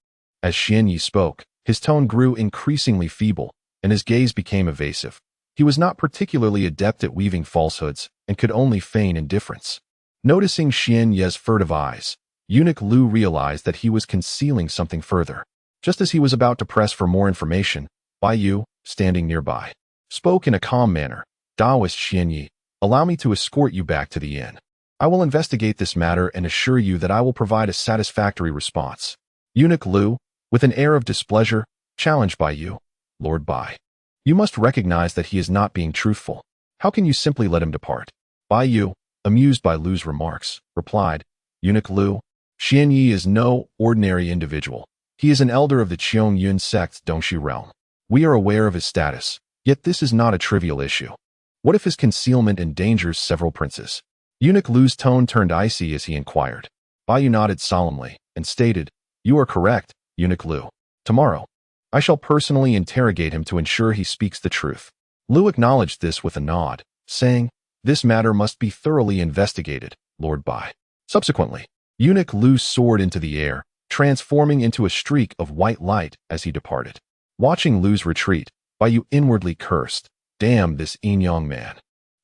As Xian Yi spoke, his tone grew increasingly feeble, and his gaze became evasive. He was not particularly adept at weaving falsehoods and could only feign indifference. Noticing Xian Yi's furtive eyes, Eunuch Lu realized that he was concealing something further. Just as he was about to press for more information, Bai Yu, standing nearby, spoke in a calm manner, "Taoist Xian Yi, allow me to escort you back to the inn. I will investigate this matter and assure you that I will provide a satisfactory response." Eunuch Lu, with an air of displeasure, challenged Bai Yu, "Lord Bai, you must recognize that he is not being truthful. How can you simply let him depart?" Bai Yu, amused by Lu's remarks, replied, "Eunuch Lu, Xian Yi is no ordinary individual. He is an elder of the Qingyun sect's Dongshu realm. We are aware of his status, yet this is not a trivial issue. What if his concealment endangers several princes?" Eunuch Lu's tone turned icy as he inquired. Bai Yu nodded solemnly and stated, "You are correct, Eunuch Lu. Tomorrow, I shall personally interrogate him to ensure he speaks the truth." Lu acknowledged this with a nod, saying, "This matter must be thoroughly investigated, Lord Bai." Subsequently, Eunuch Lu soared into the air, transforming into a streak of white light as he departed. Watching Lu's retreat, Bai Yu inwardly cursed, "Damn this Yinyang man.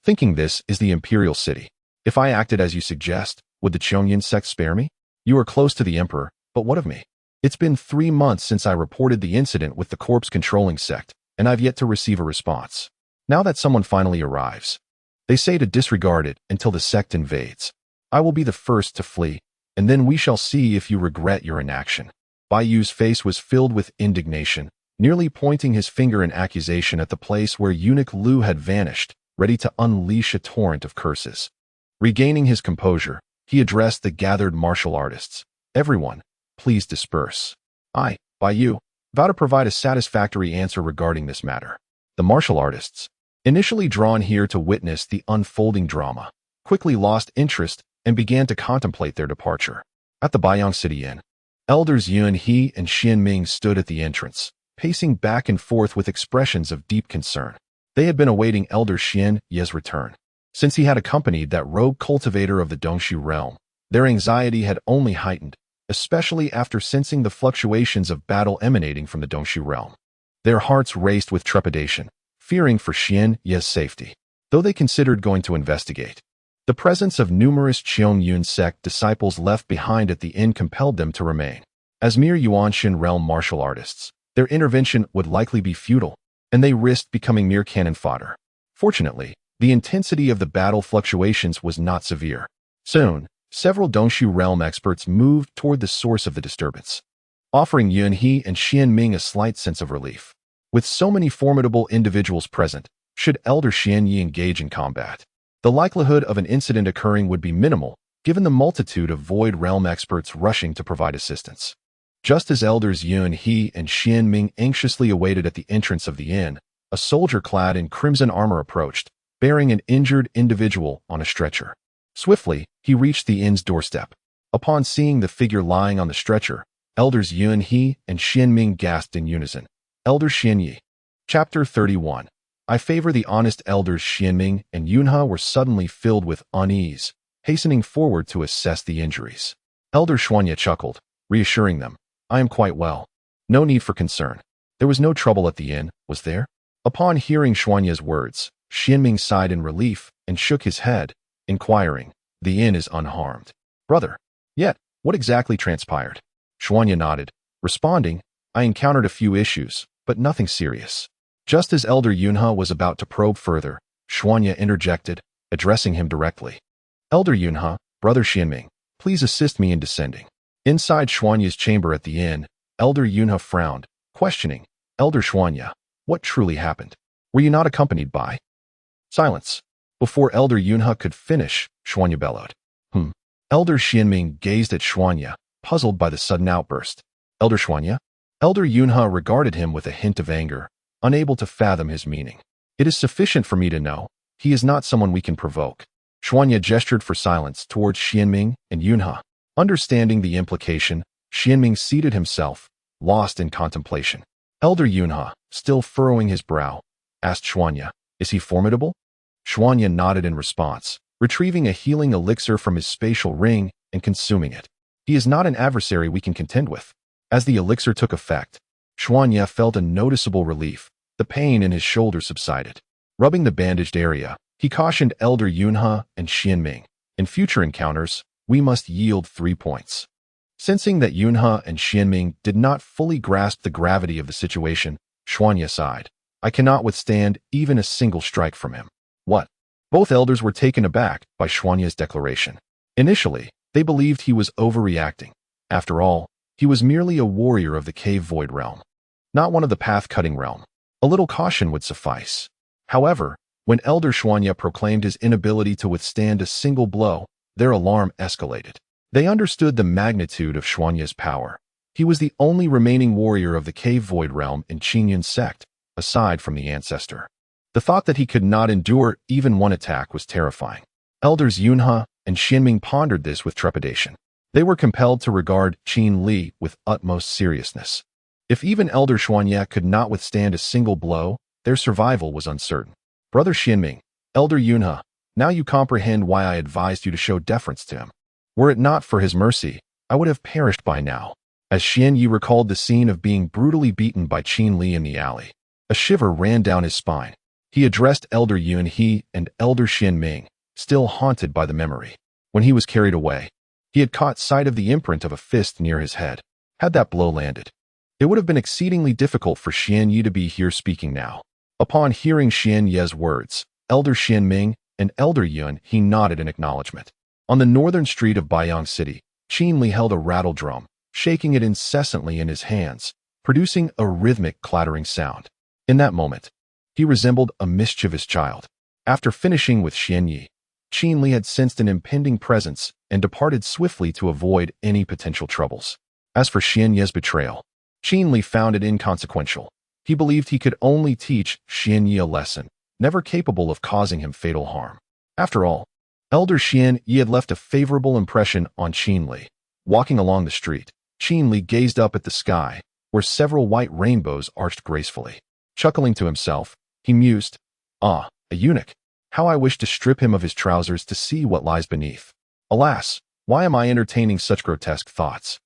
Thinking this is the imperial city. If I acted as you suggest, would the Qingyun sect spare me? You are close to the emperor, but what of me? It's been 3 months since I reported the incident with the corpse-controlling sect, and I've yet to receive a response. Now that someone finally arrives, they say to disregard it until the sect invades. I will be the first to flee, and then we shall see if you regret your inaction." Bai Yu's face was filled with indignation, nearly pointing his finger in accusation at the place where Eunuch Lu had vanished, ready to unleash a torrent of curses. Regaining his composure, he addressed the gathered martial artists. "Everyone, please disperse. I, Bai Yu, vow to provide a satisfactory answer regarding this matter. The martial artists, initially drawn here to witness the unfolding drama, quickly lost interest and began to contemplate their departure. At the Baiyang City Inn, elders Yuan He and Xian Ming stood at the entrance, pacing back and forth with expressions of deep concern. They had been awaiting Elder Xian Ye's return. Since he had accompanied that rogue cultivator of the Dongshu realm, their anxiety had only heightened, especially after sensing the fluctuations of battle emanating from the Dongshu realm. Their hearts raced with trepidation, fearing for Xian Ye's safety, though they considered going to investigate. The presence of numerous Qiong-Yun sect disciples left behind at the inn compelled them to remain. As mere Yuanshan realm martial artists, their intervention would likely be futile, and they risked becoming mere cannon fodder. Fortunately, the intensity of the battle fluctuations was not severe. Soon, several Dongshu realm experts moved toward the source of the disturbance, offering Yuan He and Xian Ming a slight sense of relief. With so many formidable individuals present, should Elder Xian Yi engage in combat, the likelihood of an incident occurring would be minimal, given the multitude of Void Realm experts rushing to provide assistance. Just as Elders Yuan He and Xian Ming anxiously awaited at the entrance of the inn, a soldier clad in crimson armor approached, bearing an injured individual on a stretcher. Swiftly, he reached the inn's doorstep. Upon seeing the figure lying on the stretcher, Elders Yuan He and Xian Ming gasped in unison. Elder Xian Yi. Chapter 31. I favor the honest elders Xian Ming and Yunhe were suddenly filled with unease, hastening forward to assess the injuries. Elder Xuanye chuckled, reassuring them, I am quite well. No need for concern. There was no trouble at the inn, was there? Upon hearing Xuanye's words, Xian Ming sighed in relief and shook his head, inquiring, the inn is unharmed. Brother, yet, what exactly transpired? Xuanye nodded, responding, I encountered a few issues, but nothing serious. Just as Elder Yunhe was about to probe further, Xuanye interjected, addressing him directly. Elder Yunhe, Brother Xianming, please assist me in descending. Inside Xuanye's chamber at the inn, Elder Yunhe frowned, questioning, Elder Xuanye, what truly happened? Were you not accompanied by? Silence. Before Elder Yunhe could finish, Xuanye bellowed. Elder Xianming gazed at Xuanye, puzzled by the sudden outburst. Elder Xuanye? Elder Yunhe regarded him with a hint of anger, unable to fathom his meaning. It is sufficient for me to know, he is not someone we can provoke. Xuanye gestured for silence towards Xianming and Yunhe. Understanding the implication, Xianming seated himself, lost in contemplation. Elder Yunhe, still furrowing his brow, asked Xuanye, is he formidable? Xuanye nodded in response, retrieving a healing elixir from his spatial ring and consuming it. He is not an adversary we can contend with. As the elixir took effect, Xuanye felt a noticeable relief. The pain in his shoulder subsided. Rubbing the bandaged area, he cautioned Elder Yunhe and Xianming, in future encounters, we must yield 3 points. Sensing that Yunhe and Xianming did not fully grasp the gravity of the situation, Xuanye sighed. I cannot withstand even a single strike from him. What? Both elders were taken aback by Xuanye's declaration. Initially, they believed he was overreacting. After all, he was merely a warrior of the Cave Void realm, not one of the path-cutting realm. A little caution would suffice. However, when Elder Xuanye proclaimed his inability to withstand a single blow, their alarm escalated. They understood the magnitude of Xuanye's power. He was the only remaining warrior of the Cave Void realm in Qingyun sect, aside from the ancestor. The thought that he could not endure even one attack was terrifying. Elders Yunhe and Xianming pondered this with trepidation. They were compelled to regard Qin Li with utmost seriousness. If even Elder Xuanye could not withstand a single blow, their survival was uncertain. Brother Xianming, Elder Yunhe, now you comprehend why I advised you to show deference to him. Were it not for his mercy, I would have perished by now. As Xian Yi recalled the scene of being brutally beaten by Qin Li in the alley, a shiver ran down his spine. He addressed Elder Yuan He and Elder Xianming, still haunted by the memory. When he was carried away, he had caught sight of the imprint of a fist near his head. Had that blow landed, it would have been exceedingly difficult for Xian Yi to be here speaking now. Upon hearing Xian Ye's words, Elder Xianming and Elder Yuan He nodded in acknowledgement. On the northern street of Baiyang City, Qin Li held a rattle drum, shaking it incessantly in his hands, producing a rhythmic clattering sound. In that moment, he resembled a mischievous child. After finishing with Xian Yi, Qin Li had sensed an impending presence and departed swiftly to avoid any potential troubles. As for Xian Ye's betrayal, Qin Li found it inconsequential. He believed he could only teach Xian Yi a lesson, never capable of causing him fatal harm. After all, Elder Xian Yi had left a favorable impression on Qin Li. Walking along the street, Qin Li gazed up at the sky, where several white rainbows arched gracefully. Chuckling to himself, he mused, "Ah, a eunuch. How I wish to strip him of his trousers to see what lies beneath. Alas, why am I entertaining such grotesque thoughts?"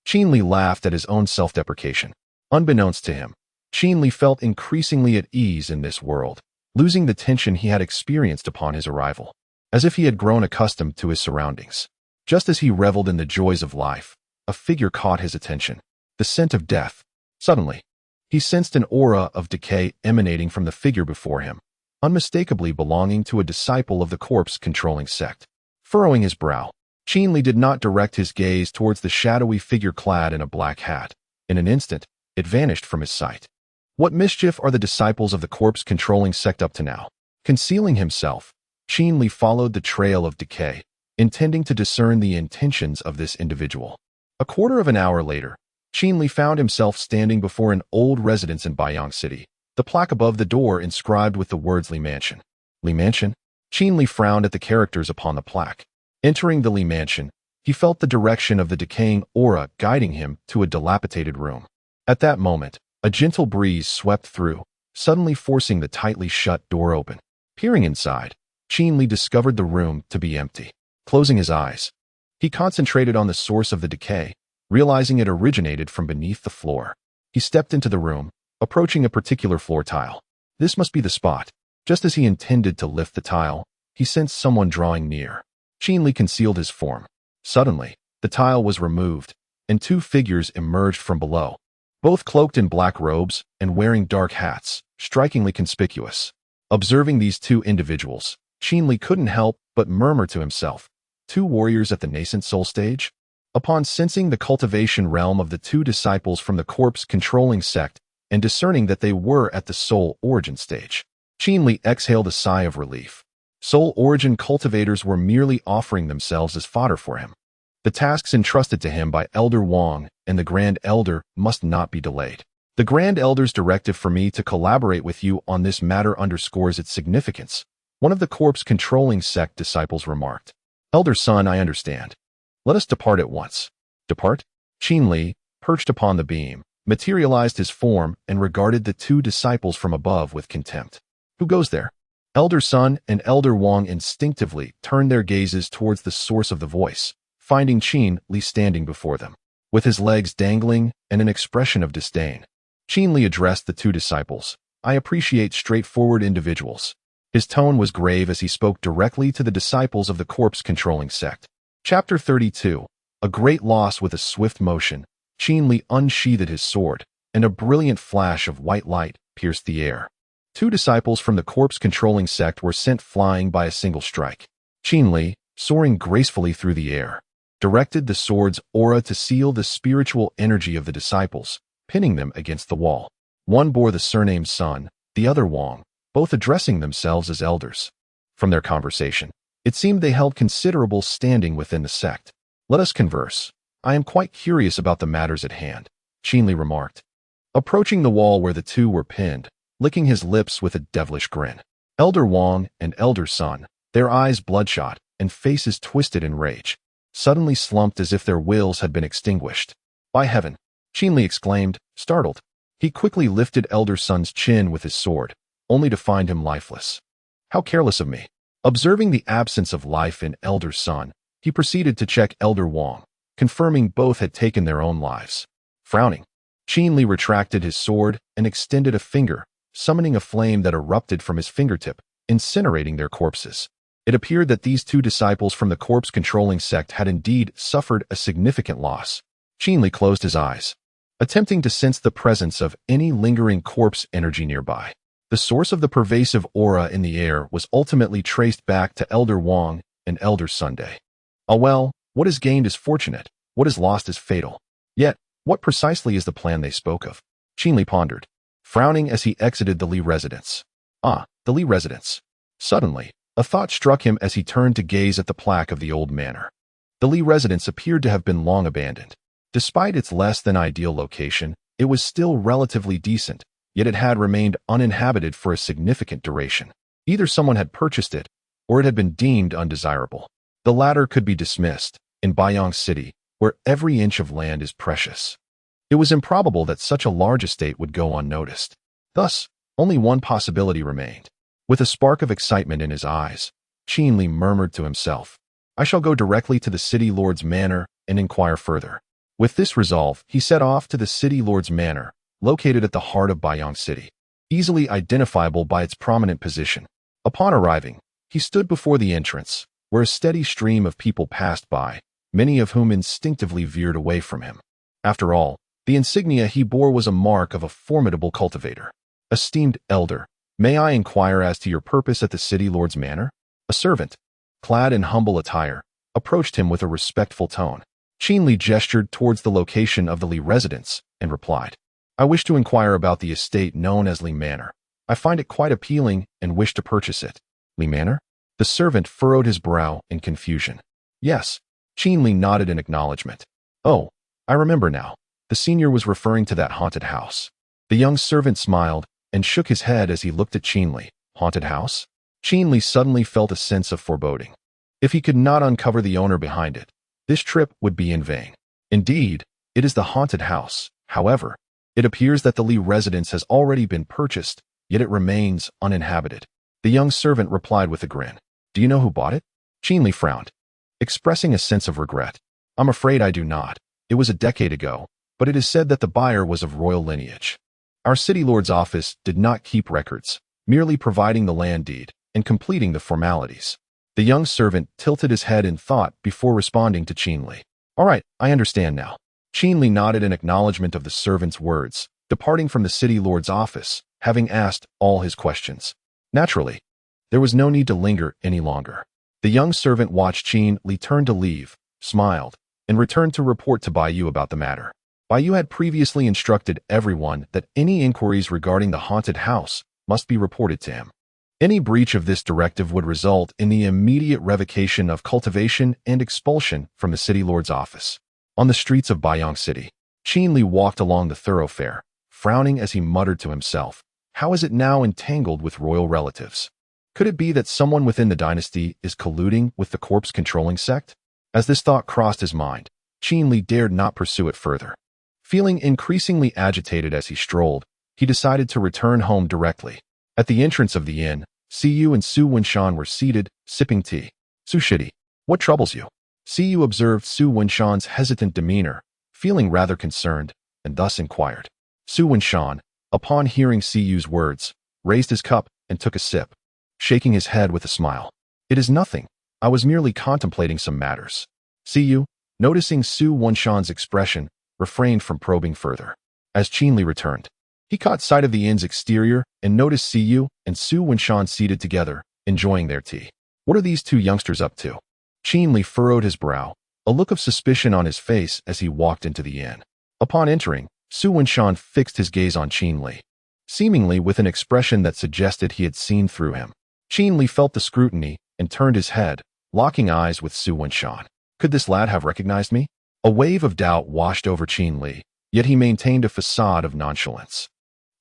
Qin Li laughed at his own self-deprecation. Unbeknownst to him, Qin Li felt increasingly at ease in this world, losing the tension he had experienced upon his arrival, as if he had grown accustomed to his surroundings. Just as he reveled in the joys of life, a figure caught his attention, the scent of death. Suddenly, he sensed an aura of decay emanating from the figure before him, unmistakably belonging to a disciple of the corpse-controlling sect. Furrowing his brow, Qin Li did not direct his gaze towards the shadowy figure clad in a black hat. In an instant, it vanished from his sight. What mischief are the disciples of the corpse-controlling sect up to now? Concealing himself, Qin Li followed the trail of decay, intending to discern the intentions of this individual. A quarter of an hour later, Qin Li found himself standing before an old residence in Baiyang City, the plaque above the door inscribed with the words Li Mansion. Li Mansion? Qin Li frowned at the characters upon the plaque. Entering the Li Mansion, he felt the direction of the decaying aura guiding him to a dilapidated room. At that moment, a gentle breeze swept through, suddenly forcing the tightly shut door open. Peering inside, Qin Li discovered the room to be empty. Closing his eyes, he concentrated on the source of the decay, realizing it originated from beneath the floor. He stepped into the room, approaching a particular floor tile. This must be the spot. Just as he intended to lift the tile, he sensed someone drawing near. Qin Li concealed his form. Suddenly, the tile was removed, and two figures emerged from below, both cloaked in black robes and wearing dark hats, strikingly conspicuous. Observing these two individuals, Qin Li couldn't help but murmur to himself, "Two warriors at the nascent soul stage?" Upon sensing the cultivation realm of the two disciples from the corpse-controlling sect and discerning that they were at the soul origin stage, Qin Li exhaled a sigh of relief. Soul origin cultivators were merely offering themselves as fodder for him. The tasks entrusted to him by Elder Wang and the Grand Elder must not be delayed. The Grand Elder's directive for me to collaborate with you on this matter underscores its significance, one of the corpse-controlling sect disciples remarked. "Elder son, I understand. Let us depart at once." Depart? Qin Li, perched upon the beam, materialized his form and regarded the two disciples from above with contempt. "Who goes there?" Elder Sun and Elder Wang instinctively turned their gazes towards the source of the voice, finding Qin Li standing before them, with his legs dangling and an expression of disdain. Qin Li addressed the two disciples. "I appreciate straightforward individuals." His tone was grave as he spoke directly to the disciples of the corpse-controlling sect. Chapter 32. A great loss. With a swift motion, Qin Li unsheathed his sword, and a brilliant flash of white light pierced the air. Two disciples from the corpse-controlling sect were sent flying by a single strike. Qin Li, soaring gracefully through the air, directed the sword's aura to seal the spiritual energy of the disciples, pinning them against the wall. One bore the surname Sun, the other Wang, both addressing themselves as elders. From their conversation, it seemed they held considerable standing within the sect. "Let us converse. I am quite curious about the matters at hand," Qin Li remarked, approaching the wall where the two were pinned, licking his lips with a devilish grin. Elder Wang and Elder Sun, their eyes bloodshot and faces twisted in rage, suddenly slumped as if their wills had been extinguished. "By heaven!" Qin Li exclaimed, startled. He quickly lifted Elder Sun's chin with his sword, only to find him lifeless. "How careless of me!" Observing the absence of life in Elder Sun, he proceeded to check Elder Wang, confirming both had taken their own lives. Frowning, Qin Li retracted his sword and extended a finger, summoning a flame that erupted from his fingertip, incinerating their corpses. It appeared that these two disciples from the corpse-controlling sect had indeed suffered a significant loss. Qin Li closed his eyes, attempting to sense the presence of any lingering corpse energy nearby. The source of the pervasive aura in the air was ultimately traced back to Elder Wang and Elder Sunday. Ah well, what is gained is fortunate, what is lost is fatal. Yet, what precisely is the plan they spoke of? Qin Li pondered, frowning as he exited the Li residence. Ah, the Li residence. Suddenly, a thought struck him as he turned to gaze at the plaque of the old manor. The Li residence appeared to have been long abandoned. Despite its less-than-ideal location, It was still relatively decent, yet it had remained uninhabited for a significant duration. Either someone had purchased it, or it had been deemed undesirable. The latter could be dismissed. In Bayong City, where every inch of land is precious, it was improbable that such a large estate would go unnoticed. Thus, only one possibility remained. With a spark of excitement in his eyes, Qin Li murmured to himself, "I shall go directly to the city lord's manor and inquire further." With this resolve, he set off to the city lord's manor, located at the heart of Bayong City, easily identifiable by its prominent position. Upon arriving, he stood before the entrance, where a steady stream of people passed by, many of whom instinctively veered away from him. After all, the insignia he bore was a mark of a formidable cultivator. "Esteemed elder, may I inquire as to your purpose at the city lord's manor?" A servant, clad in humble attire, approached him with a respectful tone. Qin Li gestured towards the location of the Li residence and replied, "I wish to inquire about the estate known as Li Manor. I find it quite appealing and wish to purchase it." "Li Manor?" The servant furrowed his brow in confusion. "Yes." Qin Li nodded in acknowledgement. "Oh, I remember now. The senior was referring to that haunted house." The young servant smiled and shook his head as he looked at Qin Li. Haunted house? Qin Li suddenly felt a sense of foreboding. If he could not uncover the owner behind it, this trip would be in vain. Indeed, it is the haunted house. However, it appears that the Li residence has already been purchased, yet it remains uninhabited. The young servant replied with a grin. "Do you know who bought it?" Qin Li frowned, expressing a sense of regret. "I'm afraid I do not. It was a decade ago, but it is said that the buyer was of royal lineage. Our city lord's office did not keep records, merely providing the land deed and completing the formalities." The young servant tilted his head in thought before responding to Qin Li. "All right, I understand now." Qin Li nodded in acknowledgement of the servant's words, departing from the city lord's office, having asked all his questions. Naturally, there was no need to linger any longer. The young servant watched Qin Li turn to leave, smiled, and returned to report to Bai Yu about the matter. Bai Yu had previously instructed everyone that any inquiries regarding the haunted house must be reported to him. Any breach of this directive would result in the immediate revocation of cultivation and expulsion from the city lord's office. On the streets of Bayong City, Qin Li walked along the thoroughfare, frowning as he muttered to himself, "How is it now entangled with royal relatives? Could it be that someone within the dynasty is colluding with the corpse-controlling sect?" As this thought crossed his mind, Qin Li dared not pursue it further. Feeling increasingly agitated as he strolled, he decided to return home directly. At the entrance of the inn, Siyu and Su Wenshan were seated, sipping tea. "Su Shidi, what troubles you?" Siyu observed Su Wenshan's hesitant demeanor, feeling rather concerned, and thus inquired. Su Wenshan, upon hearing Siyu's words, raised his cup and took a sip, shaking his head with a smile. "It is nothing. I was merely contemplating some matters." Siyu, noticing Su Wenshan's expression, refrained from probing further. As Qin Li returned, he caught sight of the inn's exterior and noticed Siyu and Su Wenshan seated together, enjoying their tea. "What are these two youngsters up to?" Qin Li furrowed his brow, a look of suspicion on his face as he walked into the inn. Upon entering, Su Wenshan fixed his gaze on Qin Li, seemingly with an expression that suggested he had seen through him. Qin Li felt the scrutiny and turned his head, locking eyes with Su Wenshan. Could this lad have recognized me? A wave of doubt washed over Qin Li, yet he maintained a facade of nonchalance,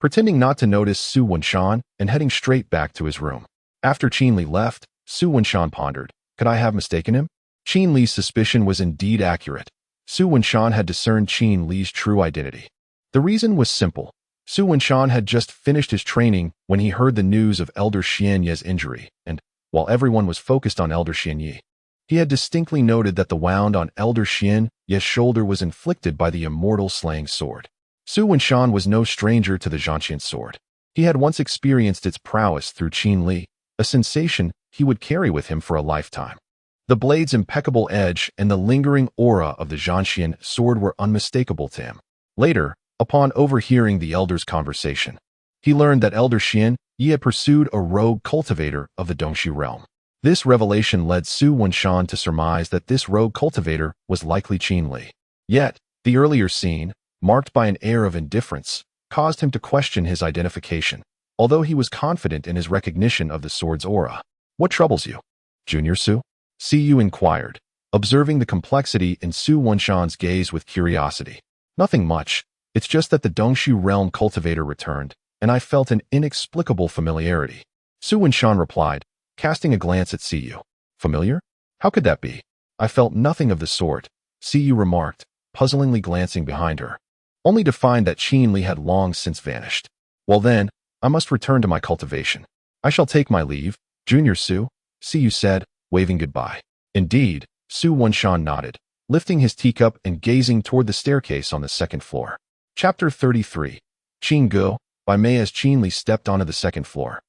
pretending not to notice Su Wenshan and heading straight back to his room. After Qin Li left, Su Wenshan pondered, could I have mistaken him? Qin Li's suspicion was indeed accurate. Su Wenshan had discerned Qin Li's true identity. The reason was simple. Su Wenshan had just finished his training when he heard the news of Elder Xian Ye's injury, and, while everyone was focused on Elder Xian Ye, he had distinctly noted that the wound on Elder Xian Ye's shoulder was inflicted by the immortal slaying sword. Su Wenshan was no stranger to the Zhanqian sword. He had once experienced its prowess through Qin Li, a sensation he would carry with him for a lifetime. The blade's impeccable edge and the lingering aura of the Zhanqian sword were unmistakable to him. Later, upon overhearing the elder's conversation, he learned that Elder Xian Ye had pursued a rogue cultivator of the Dongxi realm. This revelation led Su Wenshan to surmise that this rogue cultivator was likely Qin Li. Yet, the earlier scene, marked by an air of indifference, caused him to question his identification, although he was confident in his recognition of the sword's aura. "What troubles you, Junior Su?" Siyu inquired, observing the complexity in Su Wenshan's gaze with curiosity. "Nothing much. It's just that the Dongshu realm cultivator returned, and I felt an inexplicable familiarity. Su Wenshan replied, casting a glance at Siyu. Familiar? How could that be? I felt nothing of the sort, Siyu remarked, puzzlingly glancing behind her, only to find that Qin Li had long since vanished. Well then, I must return to my cultivation. I shall take my leave, Junior Su, Siyu said, waving goodbye. Indeed, Su Wenshan nodded, lifting his teacup and gazing toward the staircase on the second floor. Chapter 33. Qin Go, by Mei. As Qin Li stepped onto the second floor,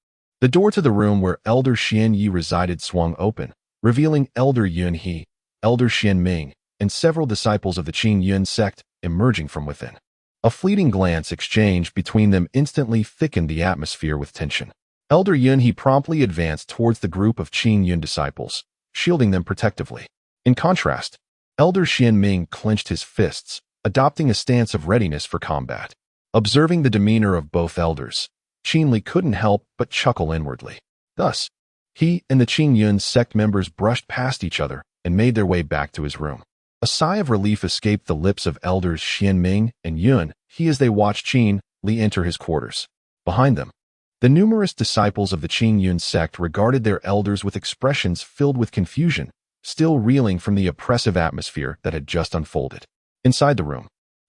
the door to the room where Elder Xian Yi resided swung open, revealing Elder Yun He, Elder Xian Ming, and several disciples of the Qin Yun sect emerging from within. A fleeting glance exchanged between them instantly thickened the atmosphere with tension. Elder Yun He promptly advanced towards the group of Qin Yun disciples, shielding them protectively. In contrast, Elder Xian Ming clenched his fists, adopting a stance of readiness for combat. Observing the demeanor of both elders, Qin Li couldn't help but chuckle inwardly. Thus, he and the Qin Yun sect members brushed past each other and made their way back to his room. A sigh of relief escaped the lips of elders Xian Ming and Yun He as they watched Qin Li enter his quarters. Behind them, the numerous disciples of the Qin Yun sect regarded their elders with expressions filled with confusion, still reeling from the oppressive atmosphere that had just unfolded. Inside the room,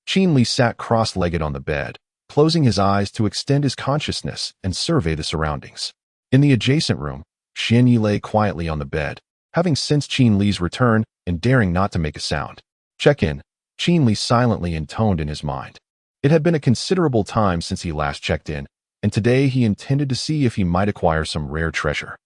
Qin Li sat cross-legged on the bed, closing his eyes to extend his consciousness and survey the surroundings. In the adjacent room, Xian Yi lay quietly on the bed, having sensed Qin Li's return and daring not to make a sound. Check in, Qin Li silently intoned in his mind. It had been a considerable time since he last checked in, and today he intended to see if he might acquire some rare treasure.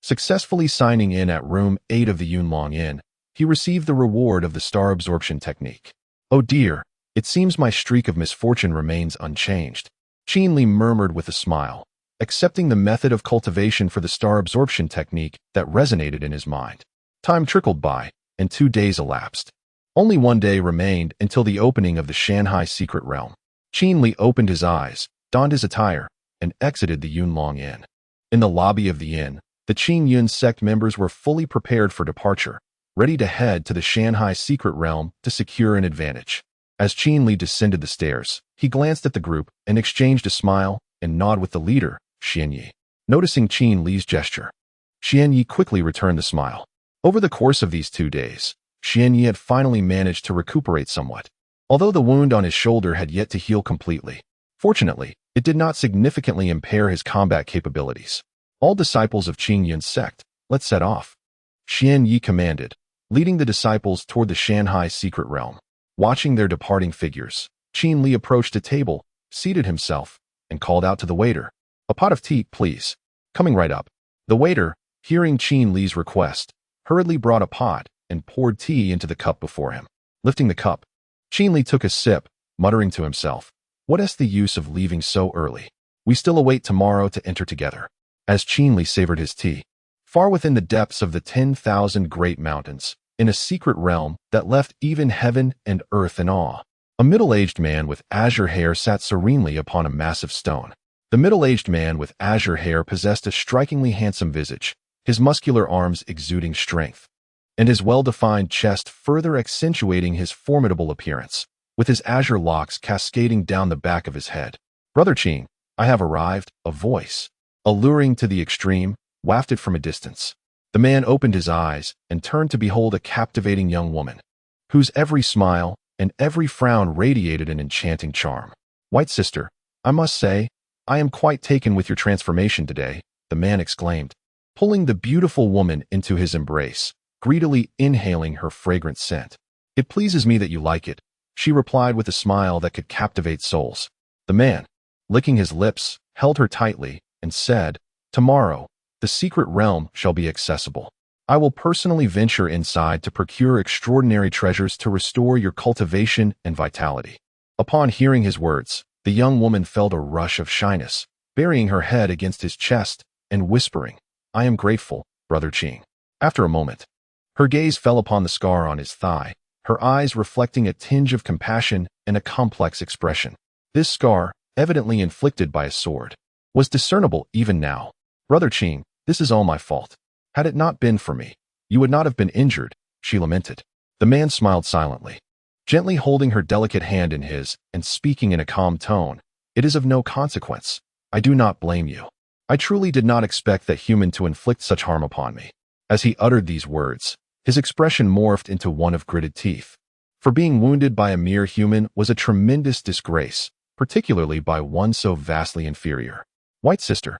Successfully signing in at room 8 of the Yunlong Inn, he received the reward of the star absorption technique. Oh dear, it seems my streak of misfortune remains unchanged, Qin Li murmured with a smile, accepting the method of cultivation for the star absorption technique that resonated in his mind. Time trickled by, and 2 days elapsed. Only 1 day remained until the opening of the Shanghai secret realm. Qin Li opened his eyes, donned his attire, and exited the Yunlong Inn. In the lobby of the inn, the Qin Yun sect members were fully prepared for departure, ready to head to the Shanghai secret realm to secure an advantage. As Qin Li descended the stairs, he glanced at the group and exchanged a smile and nod with the leader, Xian Yi. Noticing Qin Li's gesture, Xian Yi quickly returned the smile. Over the course of these 2 days, Xian Yi had finally managed to recuperate somewhat, although the wound on his shoulder had yet to heal completely. Fortunately, it did not significantly impair his combat capabilities. All disciples of Qin Yun's sect, let's set off, Xian Yi commanded, leading the disciples toward the Shanghai secret realm. Watching their departing figures, Qin Li approached a table, seated himself, and called out to the waiter, "A pot of tea, please." Coming right up. The waiter, hearing Qin Li's request, hurriedly brought a pot and poured tea into the cup before him. Lifting the cup, Qin Li took a sip, muttering to himself, "What is the use of leaving so early? We still await tomorrow to enter together." As Qin Li savored his tea, far within the depths of the 10,000 great mountains, in a secret realm that left even heaven and earth in awe, a middle-aged man with azure hair sat serenely upon a massive stone. The middle-aged man with azure hair possessed a strikingly handsome visage, his muscular arms exuding strength, and his well-defined chest further accentuating his formidable appearance, with his azure locks cascading down the back of his head. "Brother Qin, I have arrived," a voice, alluring to the extreme, wafted from a distance. The man opened his eyes and turned to behold a captivating young woman, whose every smile and every frown radiated an enchanting charm. "White sister, I must say, I am quite taken with your transformation today," the man exclaimed, pulling the beautiful woman into his embrace, greedily inhaling her fragrant scent. "It pleases me that you like it," she replied with a smile that could captivate souls. The man, licking his lips, held her tightly and said, "Tomorrow, the secret realm shall be accessible. I will personally venture inside to procure extraordinary treasures to restore your cultivation and vitality." Upon hearing his words, the young woman felt a rush of shyness, burying her head against his chest and whispering, "I am grateful, Brother Qin." After a moment, her gaze fell upon the scar on his thigh, her eyes reflecting a tinge of compassion and a complex expression. This scar, evidently inflicted by a sword, was discernible even now. "Brother Qin, this is all my fault. Had it not been for me, you would not have been injured," she lamented. The man smiled silently. gently holding her delicate hand in his and speaking in a calm tone. "It is of no consequence. I do not blame you. I truly did not expect that human to inflict such harm upon me." As he uttered these words, his expression morphed into one of gritted teeth. For being wounded by a mere human was a tremendous disgrace, particularly by one so vastly inferior. "White sister,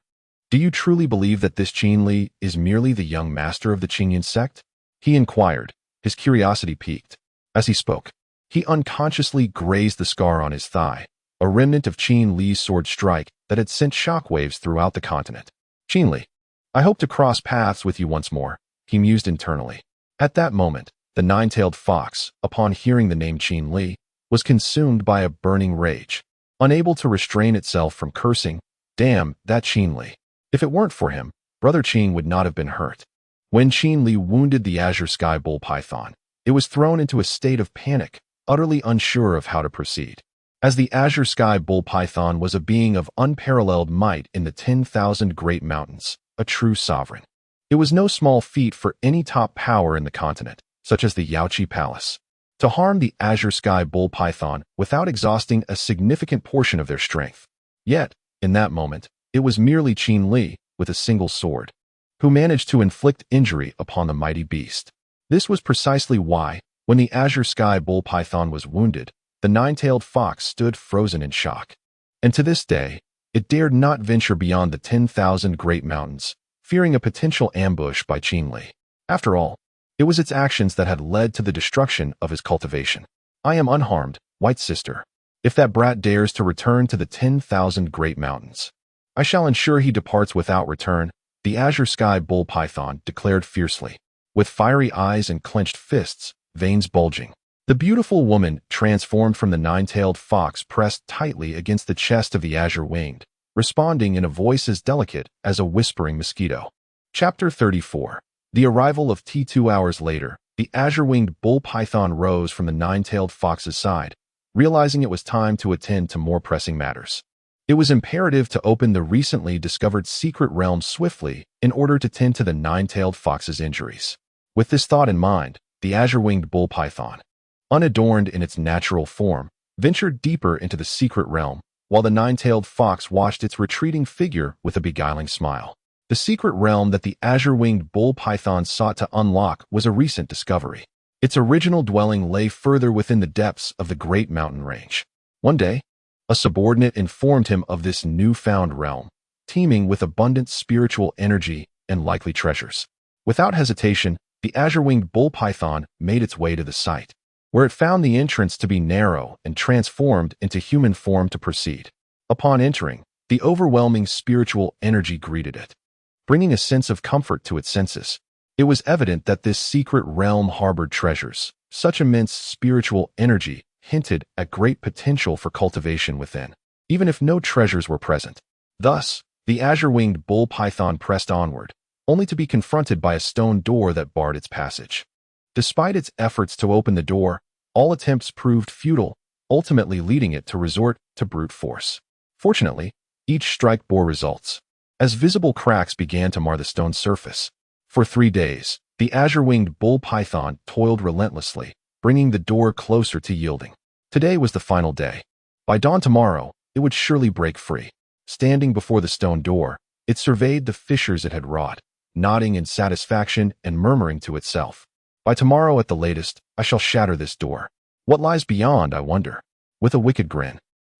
do you truly believe that this Qin Li is merely the young master of the Qingyan sect?" he inquired, his curiosity piqued. As he spoke, he unconsciously grazed the scar on his thigh, a remnant of Qin Li's sword strike that had sent shockwaves throughout the continent. "Qin Li, I hope to cross paths with you once more," he mused internally. At that moment, the nine-tailed fox, upon hearing the name Qin Li, was consumed by a burning rage, unable to restrain itself from cursing, "Damn that Qin Li. If it weren't for him, Brother Qin would not have been hurt." When Qin Li wounded the azure sky bull python, it was thrown into a state of panic, utterly unsure of how to proceed. As the azure sky bull python was a being of unparalleled might in the 10,000 great mountains, a true sovereign. It was no small feat for any top power in the continent, such as the Yaoqi Palace, to harm the azure sky bull python without exhausting a significant portion of their strength. Yet, in that moment, it was merely Qin Li, with a single sword, who managed to inflict injury upon the mighty beast. This was precisely why, when the azure sky bull python was wounded, the nine-tailed fox stood frozen in shock. And to this day, it dared not venture beyond the 10,000 great mountains, fearing a potential ambush by Qin Li. After all, it was its actions that had led to the destruction of his cultivation. "I am unharmed, white sister. If that brat dares to return to the 10,000 great mountains, I shall ensure he departs without return," the azure sky bull python declared fiercely, with fiery eyes and clenched fists, veins bulging. The beautiful woman, transformed from the nine-tailed fox, pressed tightly against the chest of the azure-winged, responding in a voice as delicate as a whispering mosquito. Chapter 34. The arrival of T. 2 hours later, the azure-winged bull python rose from the nine-tailed fox's side, realizing it was time to attend to more pressing matters. It was imperative to open the recently discovered secret realm swiftly in order to tend to the nine-tailed fox's injuries. With this thought in mind, the azure-winged bull python, unadorned in its natural form, ventured deeper into the secret realm, while the nine-tailed fox watched its retreating figure with a beguiling smile. The secret realm that the azure-winged bull python sought to unlock was a recent discovery. Its original dwelling lay further within the depths of the great mountain range. One day, a subordinate informed him of this newfound realm, teeming with abundant spiritual energy and likely treasures. Without hesitation, the azure-winged bull python made its way to the site, where it found the entrance to be narrow and transformed into human form to proceed. Upon entering, the overwhelming spiritual energy greeted it, bringing a sense of comfort to its senses. It was evident that this secret realm harbored treasures. Such immense spiritual energy hinted at great potential for cultivation within, even if no treasures were present. Thus, the azure-winged bull python pressed onward, only to be confronted by a stone door that barred its passage. Despite its efforts to open the door, all attempts proved futile, ultimately leading it to resort to brute force. Fortunately, each strike bore results, as visible cracks began to mar the stone surface. For 3 days, the azure-winged bull python toiled relentlessly, bringing the door closer to yielding. Today was the final day. By dawn tomorrow, it would surely break free. Standing before the stone door, it surveyed the fissures it had wrought, nodding in satisfaction and murmuring to itself, "By tomorrow at the latest, I shall shatter this door. What lies beyond, I wonder?" With a wicked grin,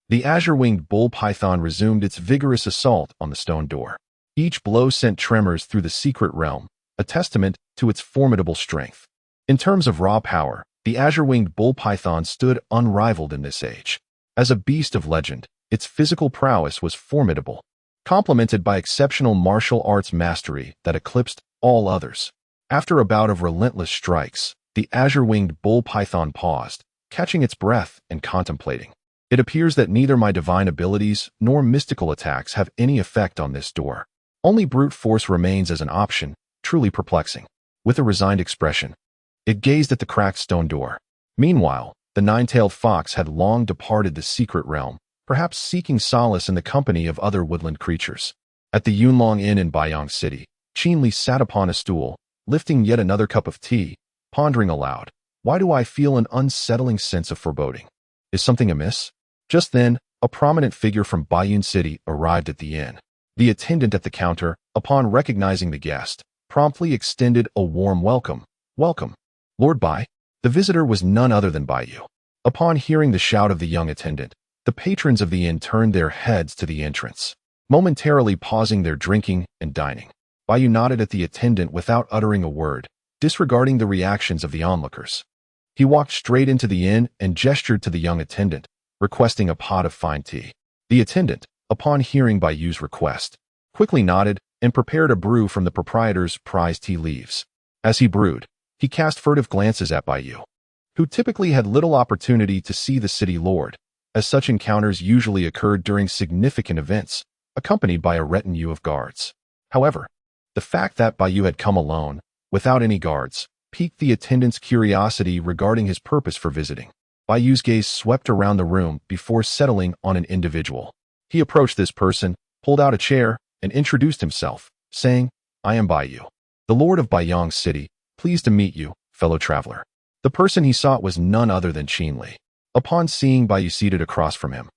the azure-winged bull python resumed its vigorous assault on the stone door. Each blow sent tremors through the secret realm, a testament to its formidable strength. In terms of raw power, the azure-winged bull python stood unrivaled in this age. As a beast of legend, its physical prowess was formidable, complemented by exceptional martial arts mastery that eclipsed all others. After a bout of relentless strikes, the azure-winged bull python paused, catching its breath and contemplating. "It appears that neither my divine abilities nor mystical attacks have any effect on this door. Only brute force remains as an option," truly perplexing. With a resigned expression, it gazed at the cracked stone door. Meanwhile, the nine-tailed fox had long departed the secret realm, perhaps seeking solace in the company of other woodland creatures. At the Yunlong Inn in Baiyang City, Qin Li sat upon a stool, lifting yet another cup of tea, pondering aloud. Why do I feel an unsettling sense of foreboding? Is something amiss? Just then, a prominent figure from Bayun City arrived at the inn. The attendant at the counter, upon recognizing the guest, promptly extended a warm welcome. Welcome, Lord Bai. The visitor was none other than Baiyu. Upon hearing the shout of the young attendant, the patrons of the inn turned their heads to the entrance, momentarily pausing their drinking and dining. Baiyu nodded at the attendant without uttering a word, disregarding the reactions of the onlookers. He walked straight into the inn and gestured to the young attendant, requesting a pot of fine tea. The attendant, upon hearing Baiyu's request, quickly nodded and prepared a brew from the proprietor's prized tea leaves. As he brewed, he cast furtive glances at Baiyu, who typically had little opportunity to see the city lord, as such encounters usually occurred during significant events, accompanied by a retinue of guards. However, the fact that Baiyu had come alone, without any guards, piqued the attendant's curiosity regarding his purpose for visiting. Baiyu's gaze swept around the room before settling on an individual. He approached this person, pulled out a chair, and introduced himself, saying, "I am Baiyu, the lord of Baiyang City. Pleased to meet you, fellow traveler." The person he sought was none other than Qinli. Upon seeing Baiyu seated across from him,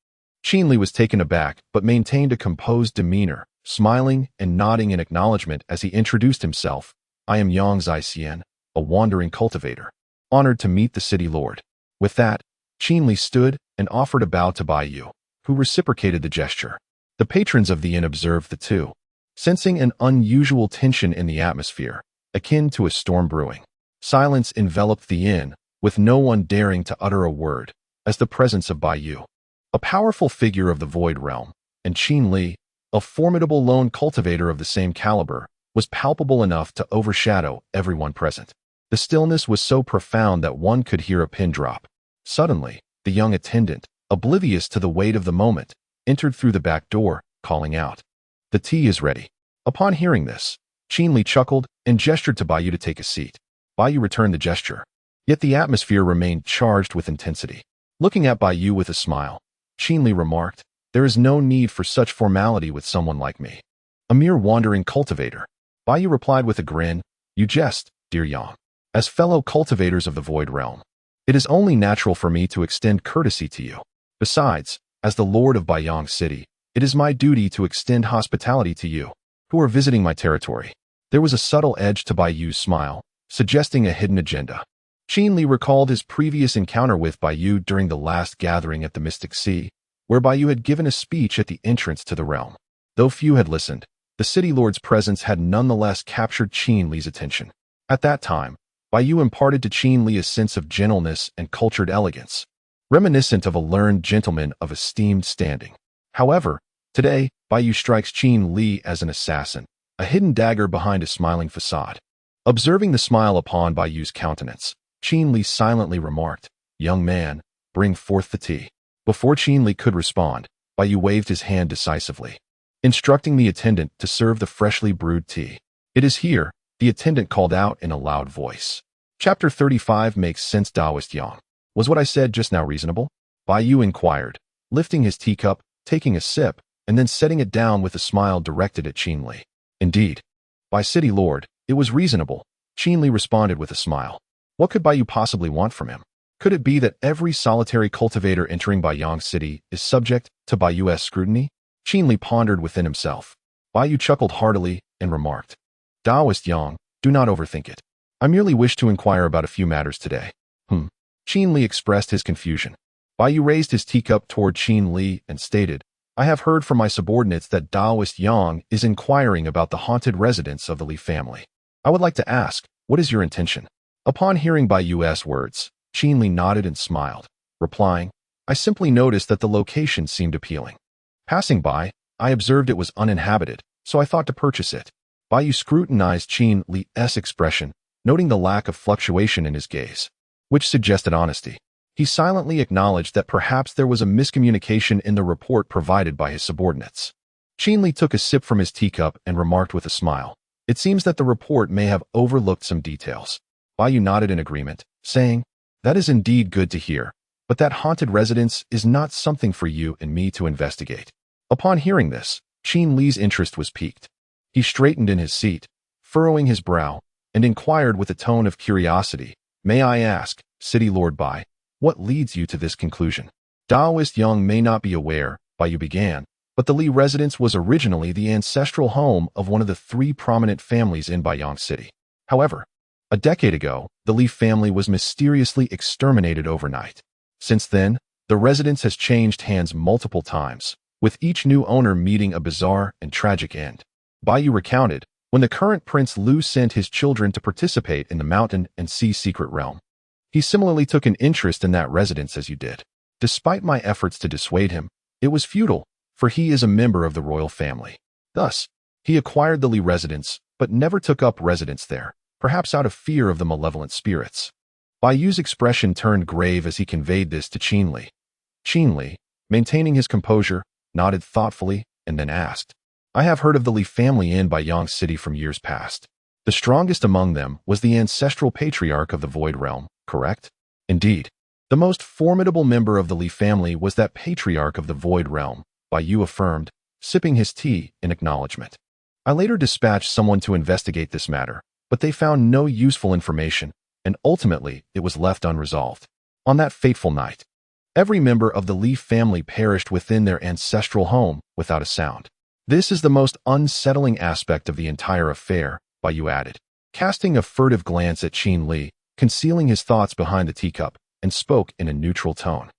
Qinli was taken aback but maintained a composed demeanor, smiling and nodding in acknowledgement as he introduced himself. "I am Yang Zaixian, a wandering cultivator, honored to meet the city lord." With that, Qinli stood and offered a bow to Baiyu, who reciprocated the gesture. The patrons of the inn observed the two, sensing an unusual tension in the atmosphere, akin to a storm brewing. Silence enveloped the inn, with no one daring to utter a word, as the presence of Baiyu, a powerful figure of the Void Realm, and Qinli, a formidable lone cultivator of the same caliber, was palpable enough to overshadow everyone present. The stillness was so profound that one could hear a pin drop. Suddenly, the young attendant, oblivious to the weight of the moment, entered through the back door, calling out, "The tea is ready." Upon hearing this, Qinli chuckled and gestured to Baiyu to take a seat. Baiyu returned the gesture, yet the atmosphere remained charged with intensity. Looking at Baiyu with a smile, Qinli remarked, "There is no need for such formality with someone like me, a mere wandering cultivator." Baiyu replied with a grin, "You jest, dear Yang. As fellow cultivators of the Void Realm, it is only natural for me to extend courtesy to you. Besides, as the Lord of Baiyang City, it is my duty to extend hospitality to you, who are visiting my territory." There was a subtle edge to Baiyu's smile, suggesting a hidden agenda. Qinli recalled his previous encounter with Baiyu during the last gathering at the Mystic Sea, where Baiyu had given a speech at the entrance to the realm. Though few had listened, the city lord's presence had nonetheless captured Qinli's attention. At that time, Baiyu imparted to Qinli a sense of gentleness and cultured elegance, reminiscent of a learned gentleman of esteemed standing. However, today, Baiyu strikes Qinli as an assassin, a hidden dagger behind a smiling facade. Observing the smile upon Baiyu's countenance, Qinli silently remarked, "Young man, bring forth the tea." Before Qinli could respond, Baiyu waved his hand decisively, instructing the attendant to serve the freshly brewed tea. "It is here," the attendant called out in a loud voice. Chapter 35 makes sense. Taoist Yang. "Was what I said just now reasonable?" Baiyu inquired, lifting his teacup, taking a sip, and then setting it down with a smile directed at Qinli. "Indeed. By city lord, it was reasonable," Qinli responded with a smile. What could Baiyu possibly want from him? Could it be that every solitary cultivator entering Baiyang City is subject to Baiyu's scrutiny? Qinli pondered within himself. Baiyu chuckled heartily and remarked, "Taoist Yang, do not overthink it. I merely wish to inquire about a few matters today." Qinli expressed his confusion. Baiyu raised his teacup toward Qinli and stated, "I have heard from my subordinates that Taoist Yang is inquiring about the haunted residence of the Li family. I would like to ask, what is your intention?" Upon hearing Baiyu's words, Qinli nodded and smiled, replying, "I simply noticed that the location seemed appealing. Passing by, I observed it was uninhabited, so I thought to purchase it." Baiyu scrutinized Qinli's expression, noting the lack of fluctuation in his gaze, which suggested honesty. He silently acknowledged that perhaps there was a miscommunication in the report provided by his subordinates. Qinli took a sip from his teacup and remarked with a smile, "It seems that the report may have overlooked some details." Baiyu nodded in agreement, saying, "That is indeed good to hear, but that haunted residence is not something for you and me to investigate." Upon hearing this, Qinli's interest was piqued. He straightened in his seat, furrowing his brow, and inquired with a tone of curiosity, "May I ask, City Lord Bai, what leads you to this conclusion? Daoist Yang may not be aware, Bai began, but the Li residence was originally the ancestral home of one of the three prominent families in Baiyang City. However, a decade ago, the Li family was mysteriously exterminated overnight. Since then, the residence has changed hands multiple times, with each new owner meeting a bizarre and tragic end. Baiyu recounted, when the current Prince Lu sent his children to participate in the Mountain and Sea Secret Realm. He similarly took an interest in that residence as you did. Despite my efforts to dissuade him, it was futile, for he is a member of the royal family. Thus, he acquired the Li residence, but never took up residence there, perhaps out of fear of the malevolent spirits. Baiyu's expression turned grave as he conveyed this to Qin Li. Qin Li, maintaining his composure, nodded thoughtfully and then asked, I have heard of the Li family in Baiyang City from years past. The strongest among them was the ancestral patriarch of the Void Realm, correct? Indeed. The most formidable member of the Li family was that patriarch of the Void Realm, Baiyu affirmed, sipping his tea in acknowledgement. I later dispatched someone to investigate this matter, but they found no useful information, and ultimately it was left unresolved. On that fateful night, every member of the Li family perished within their ancestral home without a sound. This is the most unsettling aspect of the entire affair, Baiyu added, casting a furtive glance at Qin Li, concealing his thoughts behind the teacup, and spoke in a neutral tone.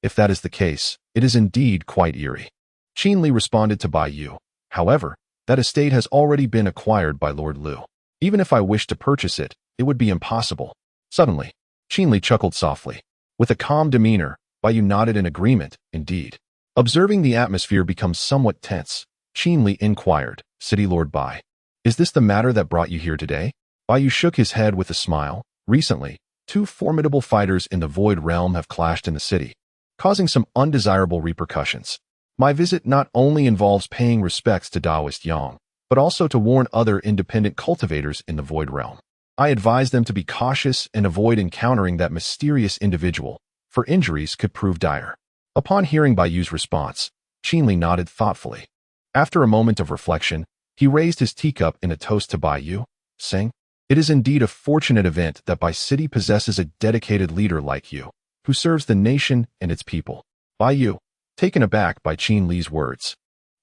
If that is the case, it is indeed quite eerie. Qin Li responded to Baiyu. However, that estate has already been acquired by Lord Lu. Even if I wished to purchase it, it would be impossible. Suddenly, Qin Li chuckled softly. With a calm demeanor, Baiyu nodded in agreement, indeed. Observing the atmosphere become somewhat tense, Qin Li inquired, City Lord Bai, is this the matter that brought you here today? Baiyu shook his head with a smile. Recently, two formidable fighters in the Void Realm have clashed in the city, causing some undesirable repercussions. My visit not only involves paying respects to Daoist Yang, but also to warn other independent cultivators in the Void Realm. I advise them to be cautious and avoid encountering that mysterious individual, for injuries could prove dire. Upon hearing Baiyu's response, Qin Li nodded thoughtfully. After a moment of reflection, he raised his teacup in a toast to Baiyu, saying, It is indeed a fortunate event that Bai City possesses a dedicated leader like you, who serves the nation and its people. Baiyu, taken aback by Qin Li's words,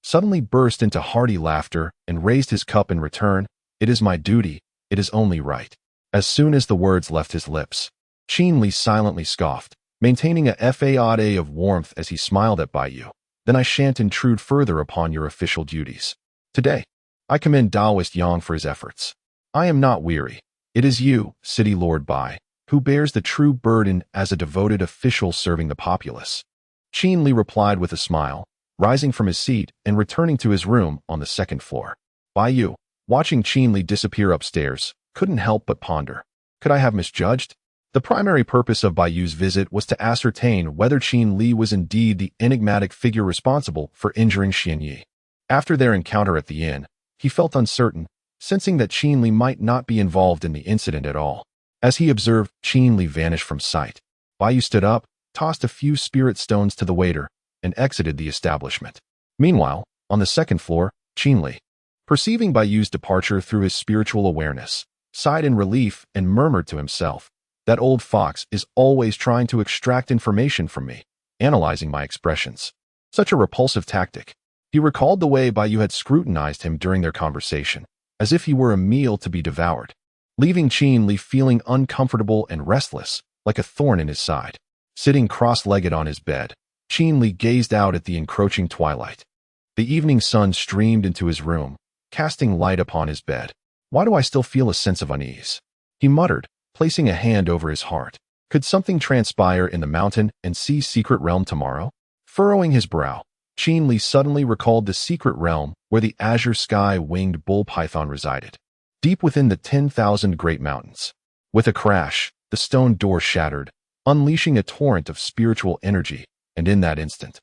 suddenly burst into hearty laughter and raised his cup in return. It is my duty, it is only right. As soon as the words left his lips, Qin Li silently scoffed, maintaining a facade of warmth as he smiled at Baiyu. Then I shan't intrude further upon your official duties. Today, I commend Daoist Yang for his efforts. I am not weary. It is you, City Lord Bai, who bears the true burden as a devoted official serving the populace. Qin Li replied with a smile, rising from his seat and returning to his room on the second floor. Baiyu, watching Qin Li disappear upstairs, couldn't help but ponder. Could I have misjudged? The primary purpose of Baiyu's visit was to ascertain whether Qin Li was indeed the enigmatic figure responsible for injuring Xian Yi. After their encounter at the inn, he felt uncertain, sensing that Qin Li might not be involved in the incident at all. As he observed Qin Li vanish from sight, Baiyu stood up, tossed a few spirit stones to the waiter, and exited the establishment. Meanwhile, on the second floor, Qin Li, perceiving Baiyu's departure through his spiritual awareness, sighed in relief and murmured to himself, That old fox is always trying to extract information from me, analyzing my expressions. Such a repulsive tactic. He recalled the way Baiyu had scrutinized him during their conversation, as if he were a meal to be devoured, leaving Qin Li feeling uncomfortable and restless, like a thorn in his side. Sitting cross-legged on his bed, Qin Li gazed out at the encroaching twilight. The evening sun streamed into his room, casting light upon his bed. Why do I still feel a sense of unease? He muttered, placing a hand over his heart. Could something transpire in the Mountain and Sea Secret Realm tomorrow? Furrowing his brow, Qin Li suddenly recalled the secret realm where the azure sky-winged bull python resided, deep within the 10,000 great mountains. With a crash, the stone door shattered, unleashing a torrent of spiritual energy, and in that instant,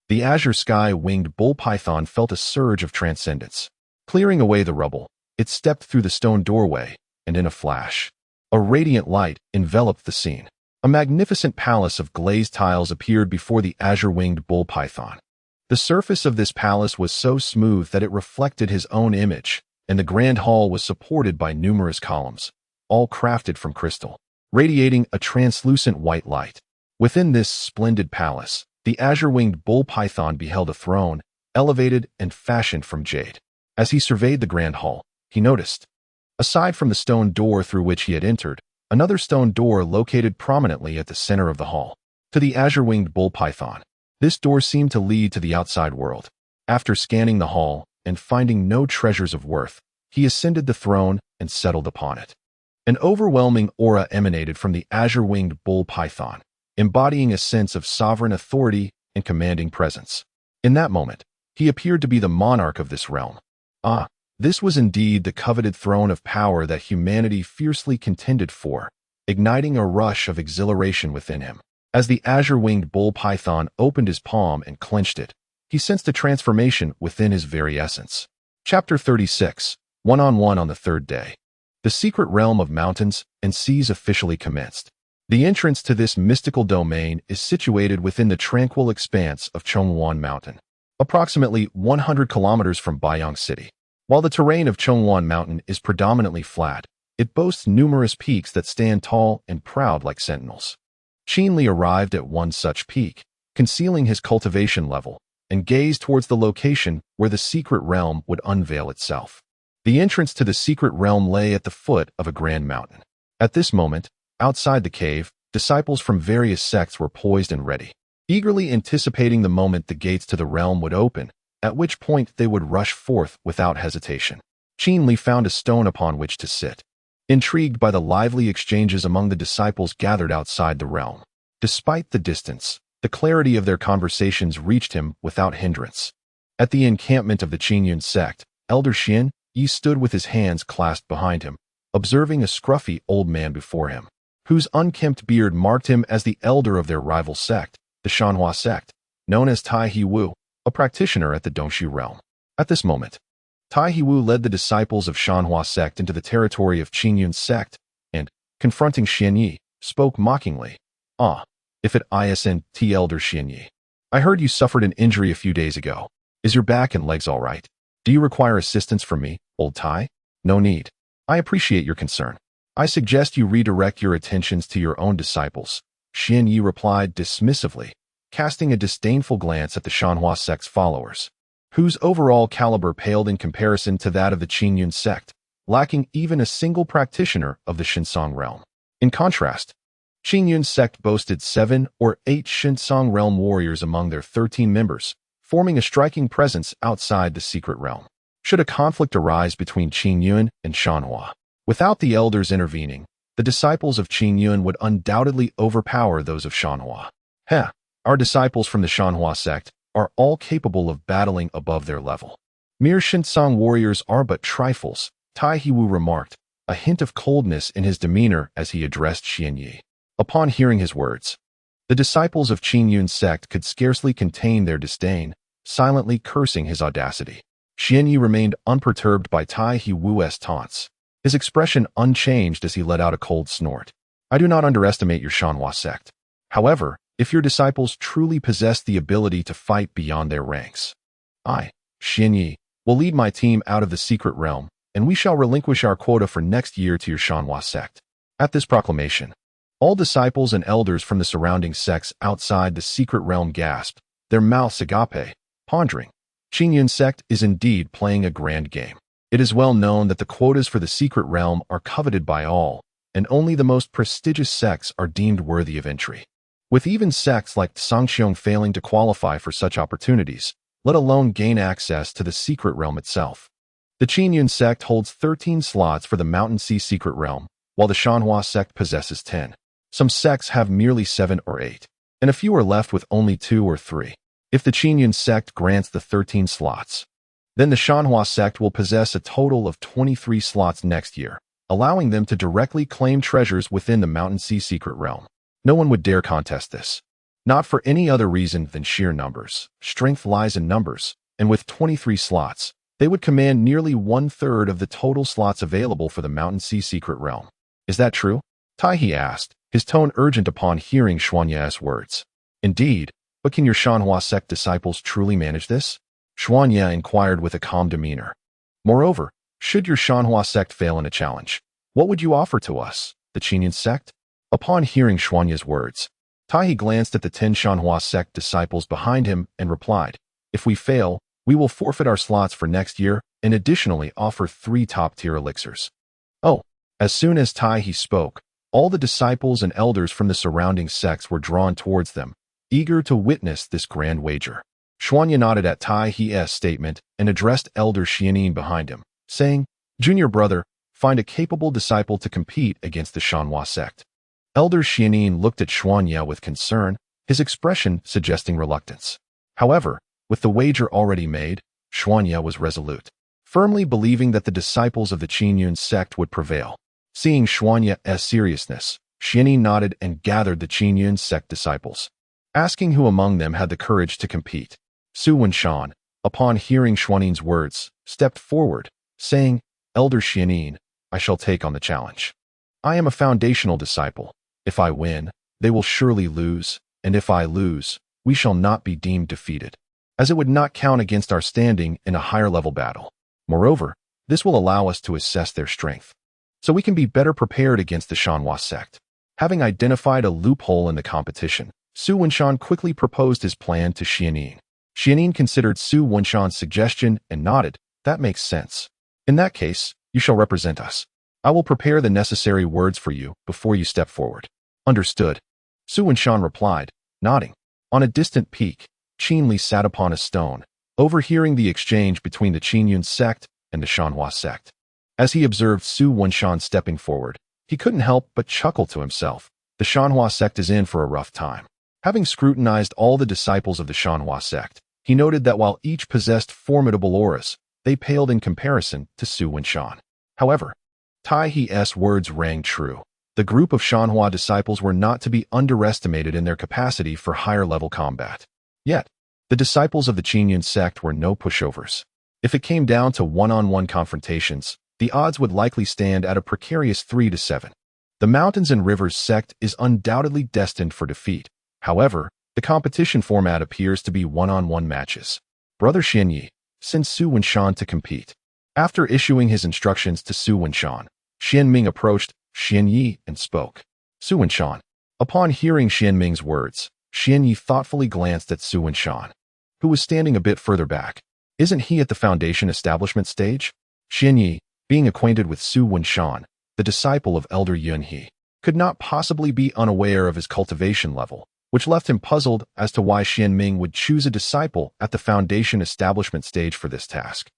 the azure sky-winged bull python felt a surge of transcendence. Clearing away the rubble, it stepped through the stone doorway, and in a flash, a radiant light enveloped the scene. A magnificent palace of glazed tiles appeared before the azure-winged bull python. The surface of this palace was so smooth that it reflected his own image, and the grand hall was supported by numerous columns, all crafted from crystal. radiating a translucent white light. Within this splendid palace, the azure-winged bull python beheld a throne, elevated and fashioned from jade. As he surveyed the grand hall, he noticed, aside from the stone door through which he had entered, another stone door located prominently at the center of the hall. To the azure-winged bull python, this door seemed to lead to the outside world. After scanning the hall and finding no treasures of worth, he ascended the throne and settled upon it. An overwhelming aura emanated from the azure-winged bull python, embodying a sense of sovereign authority and commanding presence. In that moment, he appeared to be the monarch of this realm. This was indeed the coveted throne of power that humanity fiercely contended for, igniting a rush of exhilaration within him. As the azure-winged bull python opened his palm and clenched it, he sensed a transformation within his very essence. Chapter 36, One-on-One on the third day. The secret realm of mountains and seas officially commenced. The entrance to this mystical domain is situated within the tranquil expanse of Chongwon Mountain, approximately 100 kilometers from Baiyang City. While the terrain of Chongwon Mountain is predominantly flat, it boasts numerous peaks that stand tall and proud like sentinels. Qin Li arrived at one such peak, concealing his cultivation level, and gazed towards the location where the secret realm would unveil itself. The entrance to the secret realm lay at the foot of a grand mountain. At this moment, outside the cave, disciples from various sects were poised and ready, eagerly anticipating the moment the gates to the realm would open, at which point they would rush forth without hesitation. Qin Li found a stone upon which to sit, intrigued by the lively exchanges among the disciples gathered outside the realm. Despite the distance, the clarity of their conversations reached him without hindrance. At the encampment of the Qingyun sect, Elder Xian Yi stood with his hands clasped behind him, observing a scruffy old man before him, whose unkempt beard marked him as the elder of their rival sect, the Shanhua sect, known as Tai He Wu, a practitioner at the Dongxi realm. At this moment, Tai He Wu led the disciples of Shanhua sect into the territory of Qingyun sect, and, confronting Xian Yi, spoke mockingly. If it isn't Elder Xian Yi. I heard you suffered an injury a few days ago. Is your back and legs all right? Do you require assistance from me, old Tai? No need. I appreciate your concern. I suggest you redirect your attentions to your own disciples, Xian Yi replied dismissively, casting a disdainful glance at the Shanhua sect's followers, whose overall caliber paled in comparison to that of the Qingyun sect, lacking even a single practitioner of the Shinsong realm. In contrast, Qingyun sect boasted 7 or 8 Shinsong realm warriors among their 13 members, forming a striking presence outside the secret realm. Should a conflict arise between Qingyun and Shanhua, without the elders intervening, the disciples of Qingyun would undoubtedly overpower those of Shanhua. Our disciples from the Shanhua sect are all capable of battling above their level. Mere Shinsong warriors are but trifles, Tai He Wu remarked, a hint of coldness in his demeanor as he addressed Xian Yi. Upon hearing his words, the disciples of Qingyun sect could scarcely contain their disdain, silently cursing his audacity. Xian Yi remained unperturbed by Tai He Wu's taunts, his expression unchanged as he let out a cold snort. I do not underestimate your Shanhua sect. However, if your disciples truly possess the ability to fight beyond their ranks, I, Xian Yi, will lead my team out of the secret realm, and we shall relinquish our quota for next year to your Shanhua sect. At this proclamation, all disciples and elders from the surrounding sects outside the secret realm gasped, their mouths agape, pondering. Qingyun sect is indeed playing a grand game. It is well known that the quotas for the secret realm are coveted by all, and only the most prestigious sects are deemed worthy of entry. With even sects like Sangxiong failing to qualify for such opportunities, let alone gain access to the secret realm itself. The Qingyun sect holds 13 slots for the Mountain Sea secret realm, while the Shanhua sect possesses 10. Some sects have merely 7 or 8, and a few are left with only 2 or 3. If the Qingyun sect grants the 13 slots, then the Shanhua sect will possess a total of 23 slots next year, allowing them to directly claim treasures within the Mountain Sea secret realm. No one would dare contest this. Not for any other reason than sheer numbers. Strength lies in numbers, and with 23 slots, they would command nearly 1/3 of the total slots available for the Mountain Sea secret realm. Is that true? Tai He asked, his tone urgent upon hearing Xuanye's words. Indeed, but can your Shanhua sect disciples truly manage this? Xuanye inquired with a calm demeanor. Moreover, should your Shanhua sect fail in a challenge, what would you offer to us, the Qingyun sect? Upon hearing Xuanye's words, Tai glanced at the 10 Shanhua sect disciples behind him and replied, "If we fail, we will forfeit our slots for next year and additionally offer 3 top-tier elixirs." Oh, as soon as Tai spoke, all the disciples and elders from the surrounding sects were drawn towards them, eager to witness this grand wager. Xuanye nodded at Tai's statement and addressed Elder Xianin behind him, saying, "Junior brother, find a capable disciple to compete against the Shanhua sect." Elder Xianin looked at Xuanye with concern, his expression suggesting reluctance. However, with the wager already made, Xuanye was resolute, firmly believing that the disciples of the Qingyun sect would prevail. Seeing Xuanye's seriousness, Xianin nodded and gathered the Qingyun sect disciples, asking who among them had the courage to compete. Su Wenshan, upon hearing Xuanin's words, stepped forward, saying, "Elder Xianin, I shall take on the challenge. I am a foundational disciple. If I win, they will surely lose, and if I lose, we shall not be deemed defeated, as it would not count against our standing in a higher-level battle. Moreover, this will allow us to assess their strength, so we can be better prepared against the Shanhua sect." Having identified a loophole in the competition, Su Wenshan quickly proposed his plan to Xianin. Xianin considered Su Wenshan's suggestion and nodded, "That makes sense. In that case, you shall represent us. I will prepare the necessary words for you before you step forward." "Understood," Su Wenshan replied, nodding. On a distant peak, Qin Li sat upon a stone, overhearing the exchange between the Qingyun sect and the Shanhua sect. As he observed Su Wenshan stepping forward, he couldn't help but chuckle to himself. The Shanhua sect is in for a rough time. Having scrutinized all the disciples of the Shanhua sect, he noted that while each possessed formidable auras, they paled in comparison to Su Wenshan. However, Tai's words rang true. The group of Shanhua disciples were not to be underestimated in their capacity for higher-level combat. Yet, the disciples of the Qingyun sect were no pushovers. If it came down to one-on-one confrontations, the odds would likely stand at a precarious 3-7. The Mountains and Rivers sect is undoubtedly destined for defeat. However, the competition format appears to be one-on-one matches. Brother Xianyi, send Su Wenshan to compete. After issuing his instructions to Su Wenshan, Xianming approached Xianyi and spoke. Su Wenshan. Upon hearing Xianming's words, Xianyi thoughtfully glanced at Su Wenshan, who was standing a bit further back. Isn't he at the foundation establishment stage? Xianyi, being acquainted with Su Wenshan, the disciple of Elder Yunhe, could not possibly be unaware of his cultivation level, which left him puzzled as to why Xianming would choose a disciple at the foundation establishment stage for this task.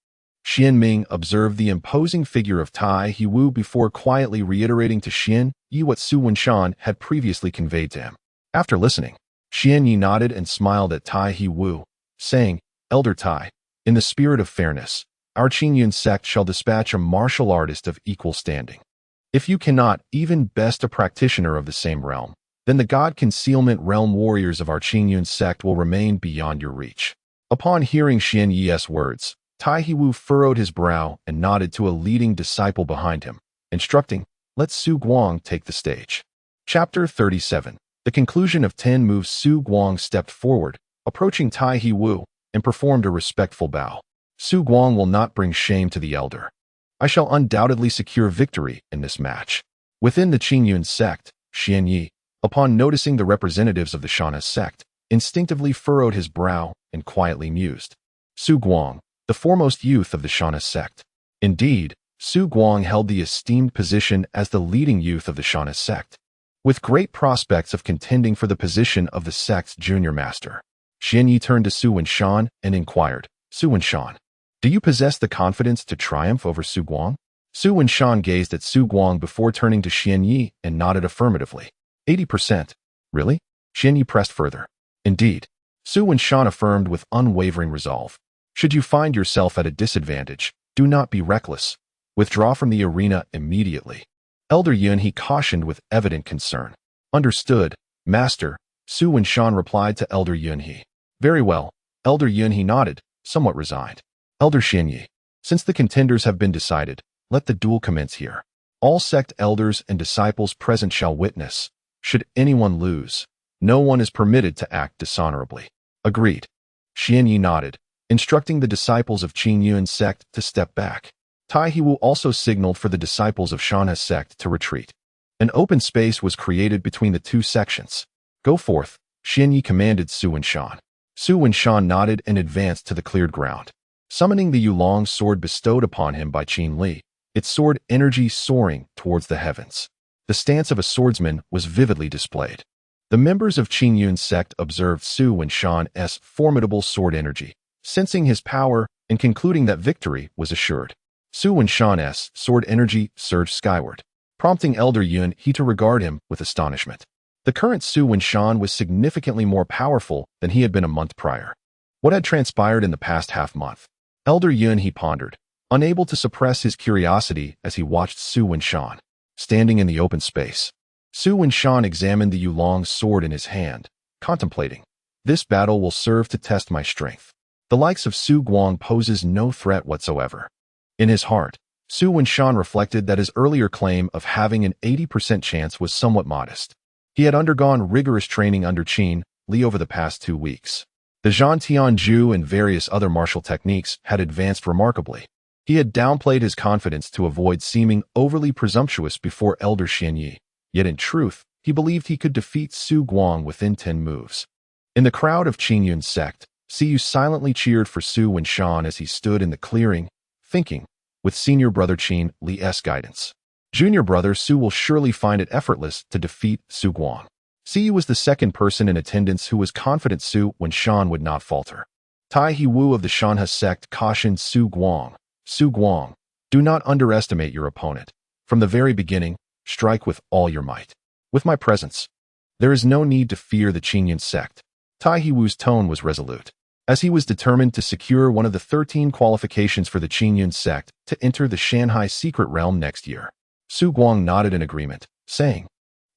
Xianming observed the imposing figure of Tai Wu before quietly reiterating to Xianyi what Su Wenshan had previously conveyed to him. After listening, Xianyi nodded and smiled at Tai Wu, saying, "Elder Tai, in the spirit of fairness, our Qingyun sect shall dispatch a martial artist of equal standing. If you cannot even best a practitioner of the same realm, then the God Concealment Realm warriors of our Qingyun sect will remain beyond your reach." Upon hearing Xianyi's words, Tai Wu furrowed his brow and nodded to a leading disciple behind him, instructing, "Let Su Guang take the stage." Chapter 37. The conclusion of 10 moves. Su Guang stepped forward, approaching Tai Wu, and performed a respectful bow. "Su Guang will not bring shame to the elder. I shall undoubtedly secure victory in this match." Within the Qingyun sect, Xianyi, upon noticing the representatives of the Shanhua sect, instinctively furrowed his brow and quietly mused. Su Guang, the foremost youth of the Shanhua sect. Indeed, Su Guang held the esteemed position as the leading youth of the Shanhua sect, with great prospects of contending for the position of the sect's junior master. Xianyi turned to Su Wenshan and inquired, "Su Wenshan, do you possess the confidence to triumph over Su Guang?" Su Wenshan gazed at Su Guang before turning to Xianyi and nodded affirmatively. 80%. Really? Xianyi pressed further. Indeed. Su Wenshan affirmed with unwavering resolve. Should you find yourself at a disadvantage, do not be reckless. Withdraw from the arena immediately. Elder Yunhe cautioned with evident concern. Understood, Master, Su Wenshan replied to Elder Yunhe. Very well. Elder Yunhe nodded, somewhat resigned. Elder Xianyi, since the contenders have been decided, let the duel commence here. All sect elders and disciples present shall witness. Should anyone lose, no one is permitted to act dishonorably. Agreed. Xianyi nodded, instructing the disciples of Qingyun sect to step back. Tai Wu also signaled for the disciples of Shanhua sect to retreat. An open space was created between the two sections. "Go forth," Xianyi commanded Su Wenshan. Su Wenshan nodded and advanced to the cleared ground. Summoning the Yulong sword bestowed upon him by Qin Li, its sword energy soaring towards the heavens. The stance of a swordsman was vividly displayed. The members of Qin Yun's sect observed Su Wenshan's formidable sword energy, sensing his power and concluding that victory was assured. Su Wenshan's sword energy surged skyward, prompting Elder Yun He to regard him with astonishment. The current Su Wenshan was significantly more powerful than he had been a month prior. What had transpired in the past half-month? Elder Yun He pondered, unable to suppress his curiosity as he watched Su Wenshan, standing in the open space. Su Wenshan examined the Yulong sword in his hand, contemplating. This battle will serve to test my strength. The likes of Su Guang poses no threat whatsoever. In his heart, Su Wenshan reflected that his earlier claim of having an 80% chance was somewhat modest. He had undergone rigorous training under Qin Li over the past 2 weeks. The Zhantian Ju and various other martial techniques had advanced remarkably. He had downplayed his confidence to avoid seeming overly presumptuous before Elder Xianyi, yet in truth, he believed he could defeat Su Guang within 10 moves. In the crowd of Qin Yun's sect, Siyu silently cheered for Su Wenshan as he stood in the clearing, thinking, with senior brother Qin Li's guidance, junior brother Su will surely find it effortless to defeat Su Guang. Siyu was the second person in attendance who was confident Su Wenshan would not falter. Tai Hiwu of the Shanhe sect cautioned Su Guang, "Su Guang, do not underestimate your opponent. From the very beginning, strike with all your might. With my presence, there is no need to fear the Qin Yun sect." Tai Hiwu's tone was resolute, as he was determined to secure one of the 13 qualifications for the Qin Yun sect to enter the Shanghai secret realm next year. Su Guang nodded in agreement, saying,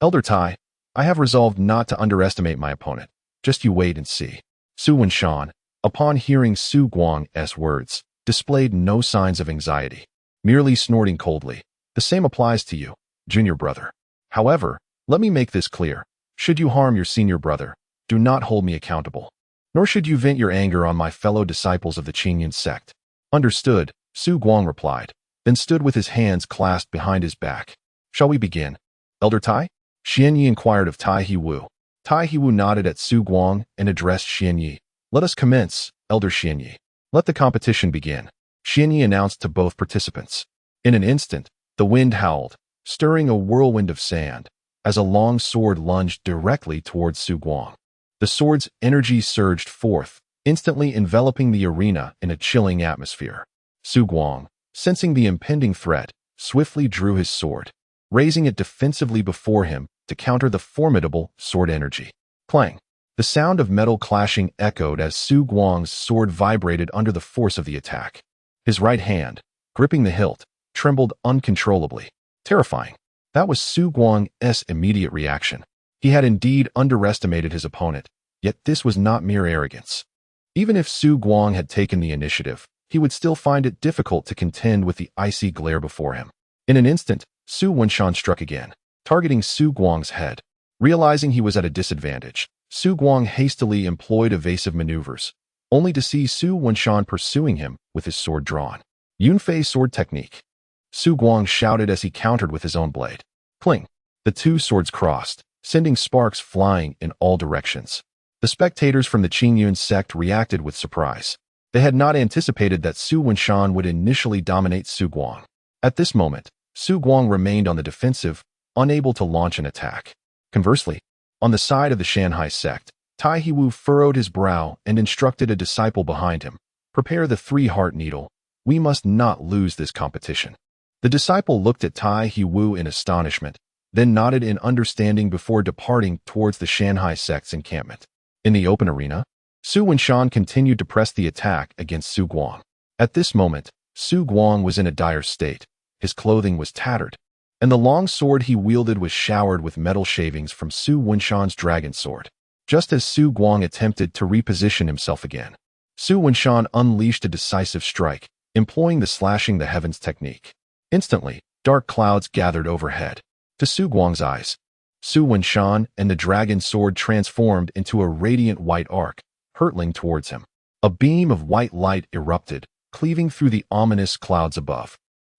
"Elder Tai, I have resolved not to underestimate my opponent. Just you wait and see." Su Wenshan, upon hearing Su Guang's words, displayed no signs of anxiety, merely snorting coldly. "The same applies to you, junior brother. However, let me make this clear. Should you harm your senior brother, do not hold me accountable. Nor should you vent your anger on my fellow disciples of the Qin Yun sect." "Understood," Su Guang replied, then stood with his hands clasped behind his back. "Shall we begin, Elder Tai?" Xianyi inquired of Tai Hiwu. Tai Hiwu nodded at Su Guang and addressed Xianyi. "Let us commence, Elder Xianyi. Let the competition begin," Xianyi announced to both participants. In an instant, the wind howled, stirring a whirlwind of sand, as a long sword lunged directly towards Su Guang. The sword's energy surged forth, instantly enveloping the arena in a chilling atmosphere. Su Guang, sensing the impending threat, swiftly drew his sword, raising it defensively before him to counter the formidable sword energy. Clang! The sound of metal clashing echoed as Su Guang's sword vibrated under the force of the attack. His right hand, gripping the hilt, trembled uncontrollably. Terrifying. That was Su Guang's immediate reaction. He had indeed underestimated his opponent, yet this was not mere arrogance. Even if Su Guang had taken the initiative, he would still find it difficult to contend with the icy glare before him. In an instant, Su Wenshan struck again, targeting Su Guang's head. Realizing he was at a disadvantage, Su Guang hastily employed evasive maneuvers, only to see Su Wenshan pursuing him with his sword drawn. Yunfei sword technique. Su Guang shouted as he countered with his own blade. Cling! The two swords crossed, sending sparks flying in all directions. The spectators from the Qin Yun sect reacted with surprise. They had not anticipated that Su Wenshan would initially dominate Su Guang. At this moment, Su Guang remained on the defensive, unable to launch an attack. Conversely, on the side of the Shanghai sect, Tai Hiwu furrowed his brow and instructed a disciple behind him, "Prepare the 3-heart needle. We must not lose this competition." The disciple looked at Tai Hiwu in astonishment, then nodded in understanding before departing towards the Shanghai sect's encampment. In the open arena, Su Wenshan continued to press the attack against Su Guang. At this moment, Su Guang was in a dire state. His clothing was tattered, and the long sword he wielded was showered with metal shavings from Su Wenshan's dragon sword. Just as Su Guang attempted to reposition himself again, Su Wenshan unleashed a decisive strike, employing the slashing the heavens technique. Instantly, dark clouds gathered overhead. To Su Guang's eyes, Su Wenshan and the dragon sword transformed into a radiant white arc, hurtling towards him. A beam of white light erupted, cleaving through the ominous clouds above.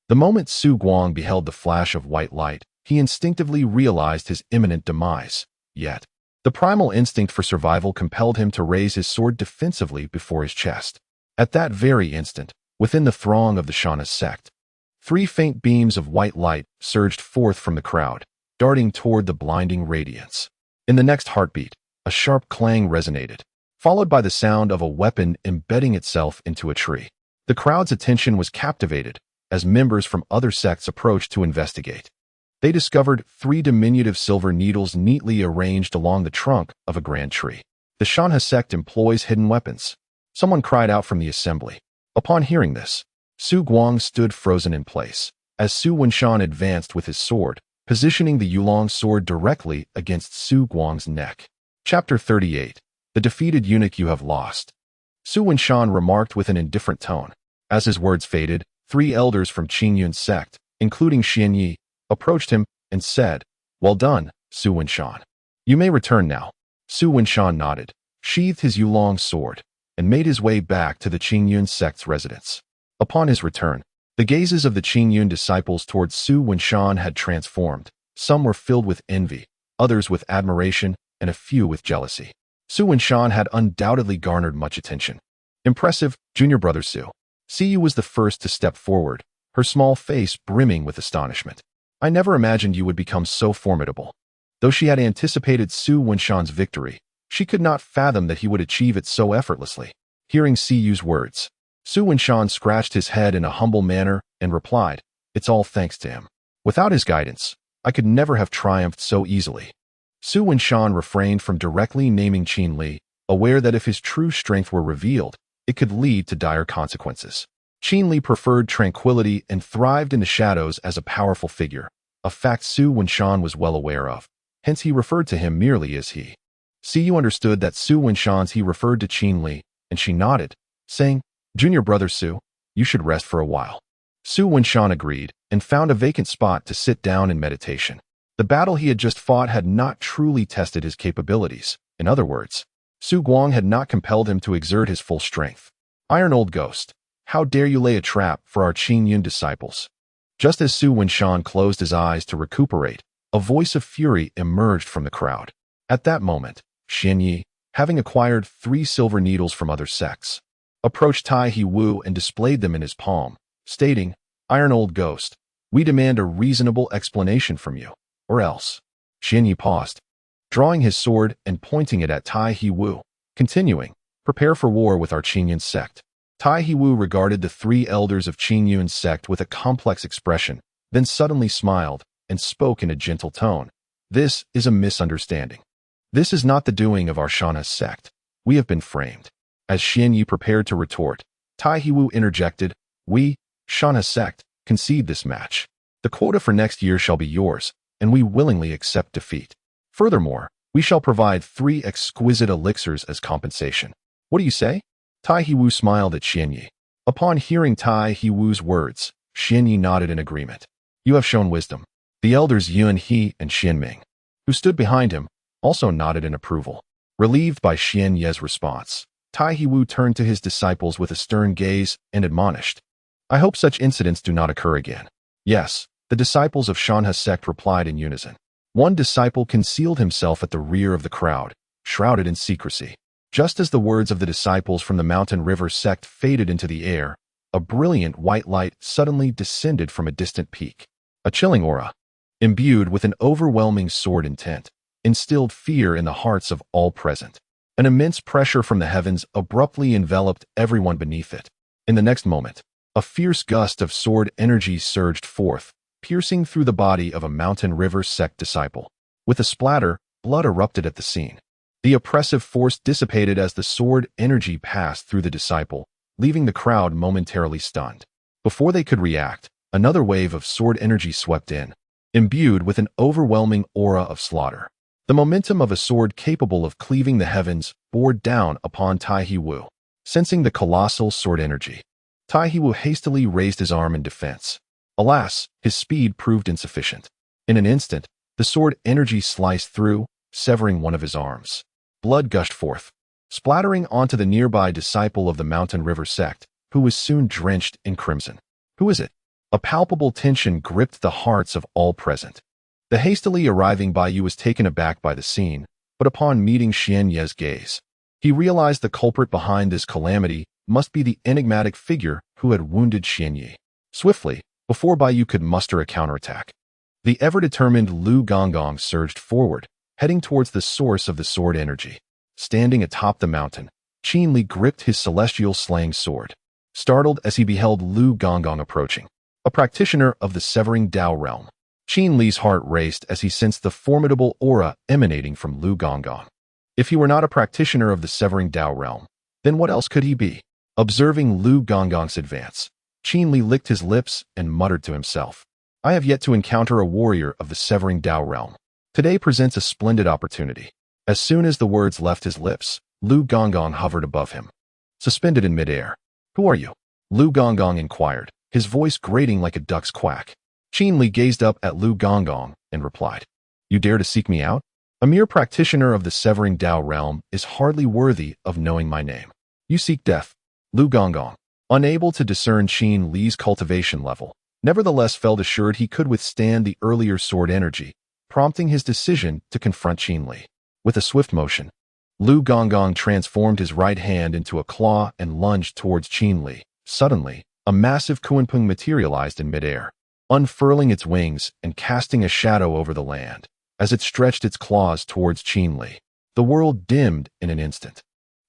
The moment Su Guang beheld the flash of white light, he instinctively realized his imminent demise. Yet, the primal instinct for survival compelled him to raise his sword defensively before his chest. At that very instant, within the throng of the Shauna's sect, 3 faint beams of white light surged forth from the crowd, darting toward the blinding radiance. In the next heartbeat, a sharp clang resonated, followed by the sound of a weapon embedding itself into a tree. The crowd's attention was captivated as members from other sects approached to investigate. They discovered 3 diminutive silver needles neatly arranged along the trunk of a grand tree. The Shauna sect employs hidden weapons. Someone cried out from the assembly. Upon hearing this, Su Guang stood frozen in place, as Su Wenshan advanced with his sword, positioning the Yulong sword directly against Su Guang's neck. Chapter 38. The defeated eunuch you have lost. Su Wenshan remarked with an indifferent tone. As his words faded, 3 elders from Qingyun's sect, including Xian Yi, approached him and said, "Well done, Su Wenshan. You may return now." Su Wenshan nodded, sheathed his Yulong sword, and made his way back to the Qingyun sect's residence. Upon his return, the gazes of the Qingyun disciples towards Su Wenshan had transformed. Some were filled with envy, others with admiration, and a few with jealousy. Su Wenshan had undoubtedly garnered much attention. Impressive, junior brother Su. Siyu was the first to step forward, her small face brimming with astonishment. I never imagined you would become so formidable. Though she had anticipated Su Wenshan's victory, she could not fathom that he would achieve it so effortlessly. Hearing Siyu's words, Su Wenshan scratched his head in a humble manner and replied, "It's all thanks to him. Without his guidance, I could never have triumphed so easily." Su Wenshan refrained from directly naming Qin Li, aware that if his true strength were revealed, it could lead to dire consequences. Qin Li preferred tranquility and thrived in the shadows as a powerful figure, a fact Su Wenshan was well aware of. Hence he referred to him merely as he. Siyu understood that Su Wenshan's he referred to Qin Li, and she nodded, saying, "Junior brother Su, you should rest for a while." Su Wenshan agreed and found a vacant spot to sit down in meditation. The battle he had just fought had not truly tested his capabilities. In other words, Su Guang had not compelled him to exert his full strength. Iron old ghost, how dare you lay a trap for our Qingyun disciples? Just as Su Wenshan closed his eyes to recuperate, a voice of fury emerged from the crowd. At that moment, Xian Yi, having acquired 3 silver needles from other sects, approached Tai He Wu and displayed them in his palm, stating, "Iron old ghost, we demand a reasonable explanation from you, or else." Xian Yi paused, drawing his sword and pointing it at Tai He Wu, continuing, "Prepare for war with our Qingyun sect." Tai He Wu regarded the 3 elders of Qingyun's sect with a complex expression, then suddenly smiled and spoke in a gentle tone. "This is a misunderstanding. This is not the doing of our Shauna sect. We have been framed." As Xian Yi prepared to retort, Tai He Wu interjected, "We, Shauna sect, concede this match. The quota for next year shall be yours, and we willingly accept defeat. Furthermore, we shall provide 3 exquisite elixirs as compensation. What do you say?" Tai He Wu smiled at Xian Yi. Upon hearing Tai He Wu's words, Xian Yi nodded in agreement. "You have shown wisdom." The elders Yuan He and Xian Ming, who stood behind him, also nodded in approval. Relieved by Xian Ye's response, Tai He Wu turned to his disciples with a stern gaze and admonished, "I hope such incidents do not occur again." "Yes," the disciples of Shanha's sect replied in unison. One disciple concealed himself at the rear of the crowd, shrouded in secrecy. Just as the words of the disciples from the Mountain River sect faded into the air, a brilliant white light suddenly descended from a distant peak. A chilling aura, imbued with an overwhelming sword intent, instilled fear in the hearts of all present. An immense pressure from the heavens abruptly enveloped everyone beneath it. In the next moment, a fierce gust of sword energy surged forth, piercing through the body of a Mountain River sect disciple. With a splatter, blood erupted at the scene. The oppressive force dissipated as the sword energy passed through the disciple, leaving the crowd momentarily stunned. Before they could react, another wave of sword energy swept in, imbued with an overwhelming aura of slaughter. The momentum of a sword capable of cleaving the heavens bore down upon Tai He Wu. Sensing the colossal sword energy, Tai He Wu hastily raised his arm in defense. Alas, his speed proved insufficient. In an instant, the sword energy sliced through, severing one of his arms. Blood gushed forth, splattering onto the nearby disciple of the Mountain River sect, who was soon drenched in crimson. "Who is it?" A palpable tension gripped the hearts of all present. The hastily arriving Baiyu was taken aback by the scene, but upon meeting Xian Ye's gaze, he realized the culprit behind this calamity must be the enigmatic figure who had wounded Xian Ye. Swiftly, before Baiyu could muster a counterattack, the ever-determined Lu Gonggong surged forward, heading towards the source of the sword energy. Standing atop the mountain, Qin Li gripped his celestial slaying sword, startled as he beheld Lu Gonggong approaching. A practitioner of the Severing Dao realm, Qin Li's heart raced as he sensed the formidable aura emanating from Lu Gonggong. If he were not a practitioner of the Severing Dao realm, then what else could he be? Observing Lu Gonggong's advance, Qin Li licked his lips and muttered to himself, I have yet to encounter a warrior of the Severing Dao realm. Today presents a splendid opportunity. As soon as the words left his lips, Lu Gonggong hovered above him, suspended in midair. Who are you? Lu Gonggong inquired, his voice grating like a duck's quack. Qin Li gazed up at Lu Gonggong and replied, You dare to seek me out? A mere practitioner of the Severing Dao realm is hardly worthy of knowing my name. You seek death. Lu Gonggong, unable to discern Qin Li's cultivation level, nevertheless felt assured he could withstand the earlier sword energy, prompting his decision to confront Qin Li. With a swift motion, Lu Gonggong transformed his right hand into a claw and lunged towards Qin Li. Suddenly, a massive Kunpeng materialized in midair, unfurling its wings and casting a shadow over the land. As it stretched its claws towards Qin Li, the world dimmed in an instant.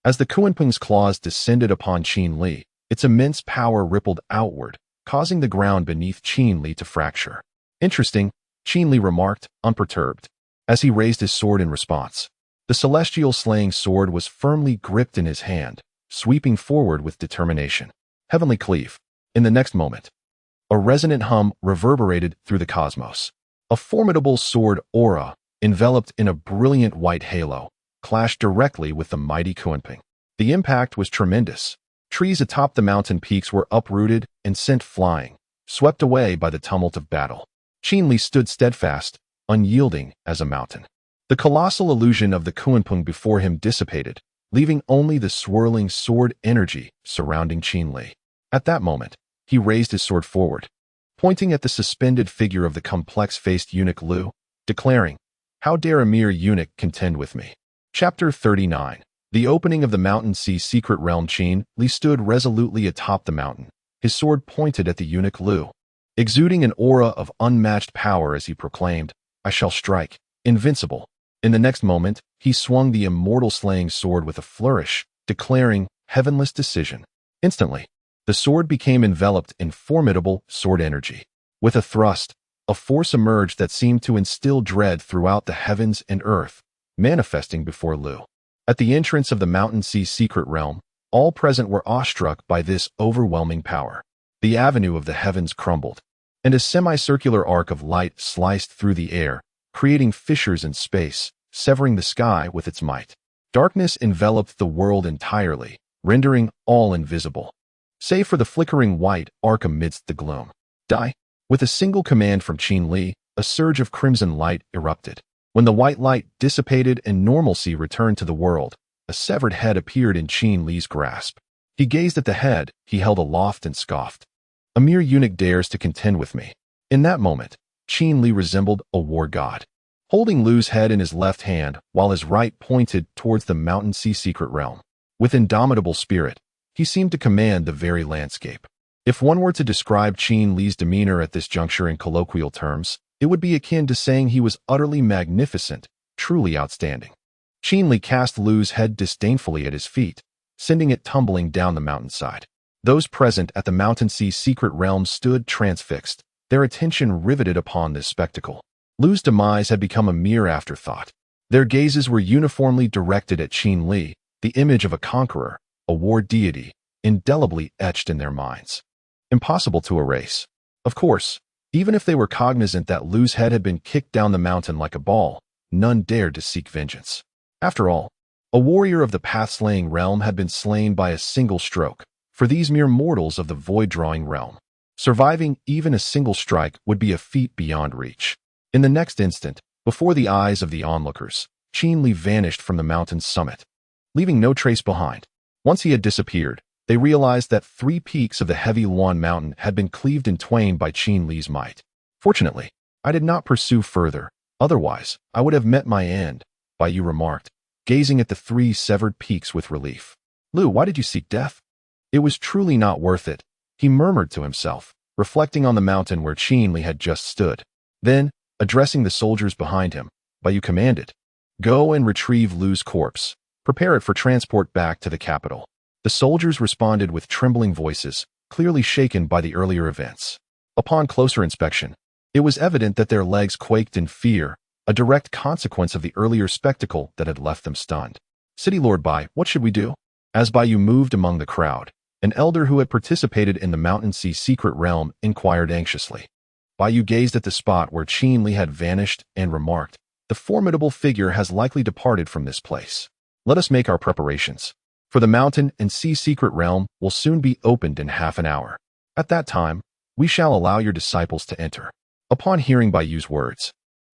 As the Kunpeng's claws descended upon Qin Li, its immense power rippled outward, causing the ground beneath Qin Li to fracture. Interesting, Qin Li remarked, unperturbed, as he raised his sword in response. The celestial slaying sword was firmly gripped in his hand, sweeping forward with determination. Heavenly cleave. In the next moment, a resonant hum reverberated through the cosmos. A formidable sword aura, enveloped in a brilliant white halo, clashed directly with the mighty Kunpeng. The impact was tremendous. Trees atop the mountain peaks were uprooted and sent flying, swept away by the tumult of battle. Qin Li stood steadfast, unyielding as a mountain. The colossal illusion of the Kunpeng before him dissipated, leaving only the swirling sword energy surrounding Qin Li. At that moment, he raised his sword forward, pointing at the suspended figure of the complex-faced eunuch Lu, declaring, How dare a mere eunuch contend with me? Chapter 39. The opening of the Mountain Sea's secret realm. Qin Li stood resolutely atop the mountain, his sword pointed at the eunuch Lu, exuding an aura of unmatched power as he proclaimed, I shall strike, invincible. In the next moment, he swung the immortal slaying sword with a flourish, declaring, Heavenless decision. Instantly, the sword became enveloped in formidable sword energy. With a thrust, a force emerged that seemed to instill dread throughout the heavens and earth, manifesting before Lu. At the entrance of the Mountain Sea's secret realm, all present were awestruck by this overwhelming power. The avenue of the heavens crumbled, and a semicircular arc of light sliced through the air, creating fissures in space, severing the sky with its might. Darkness enveloped the world entirely, rendering all invisible, save for the flickering white arc amidst the gloom. Die! With a single command from Qin Li, a surge of crimson light erupted. When the white light dissipated and normalcy returned to the world, a severed head appeared in Qin Li's grasp. He gazed at the head he held aloft and scoffed. A mere eunuch dares to contend with me. In that moment, Qin Li resembled a war god, holding Lu's head in his left hand while his right pointed towards the Mountain Sea secret realm. With indomitable spirit, he seemed to command the very landscape. If one were to describe Qin Li's demeanor at this juncture in colloquial terms, it would be akin to saying he was utterly magnificent, truly outstanding. Qin Li cast Lu's head disdainfully at his feet, sending it tumbling down the mountainside. Those present at the Mountain Sea's secret realm stood transfixed, their attention riveted upon this spectacle. Lu's demise had become a mere afterthought. Their gazes were uniformly directed at Qin Li, the image of a conqueror, a war deity, indelibly etched in their minds. Impossible to erase. Of course, even if they were cognizant that Lu's head had been kicked down the mountain like a ball, none dared to seek vengeance. After all, a warrior of the path-slaying realm had been slain by a single stroke. For these mere mortals of the void-drawing realm, surviving even a single strike would be a feat beyond reach. In the next instant, before the eyes of the onlookers, Qin Li vanished from the mountain's summit, leaving no trace behind. Once he had disappeared, they realized that 3 peaks of the heavy Luan mountain had been cleaved in twain by Qin Li's might. Fortunately, I did not pursue further. Otherwise, I would have met my end, Bai Yu remarked, gazing at the 3 severed peaks with relief. Lu, why did you seek death? It was truly not worth it, he murmured to himself, reflecting on the mountain where Qin Li had just stood. Then, addressing the soldiers behind him, Bai Yu commanded, "Go and retrieve Lu's corpse. Prepare it for transport back to the capital." The soldiers responded with trembling voices, clearly shaken by the earlier events. Upon closer inspection, it was evident that their legs quaked in fear, a direct consequence of the earlier spectacle that had left them stunned. "City Lord Bai, what should we do?" As Bai Yu moved among the crowd, an elder who had participated in the Mountain Sea secret realm inquired anxiously. Bai Yu gazed at the spot where Qin Li had vanished and remarked, "The formidable figure has likely departed from this place. Let us make our preparations. For the Mountain and Sea secret realm will soon be opened in half an hour. At that time, we shall allow your disciples to enter." Upon hearing Bai Yu's words,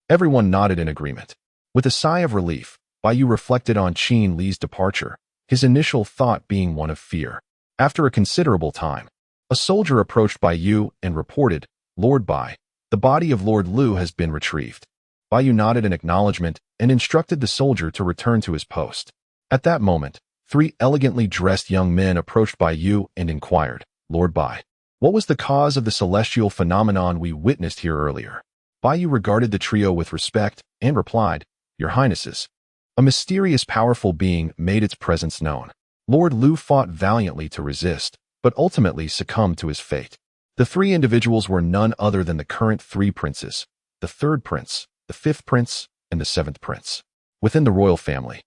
everyone nodded in agreement. With a sigh of relief, Bai Yu reflected on Qin Li's departure, his initial thought being one of fear. After a considerable time, a soldier approached Bai Yu and reported, "Lord Bai, the body of Lord Lu has been retrieved." Bai Yu nodded in acknowledgement and instructed the soldier to return to his post. At that moment, 3 elegantly dressed young men approached Bai Yu and inquired, "Lord Bai, what was the cause of the celestial phenomenon we witnessed here earlier?" Bai Yu regarded the trio with respect and replied, "Your Highnesses, a mysterious powerful being made its presence known. Lord Lu fought valiantly to resist, but ultimately succumbed to his fate." The 3 individuals were none other than the current 3 princes, the 3rd prince, the 5th prince, and the 7th prince. Within the royal family,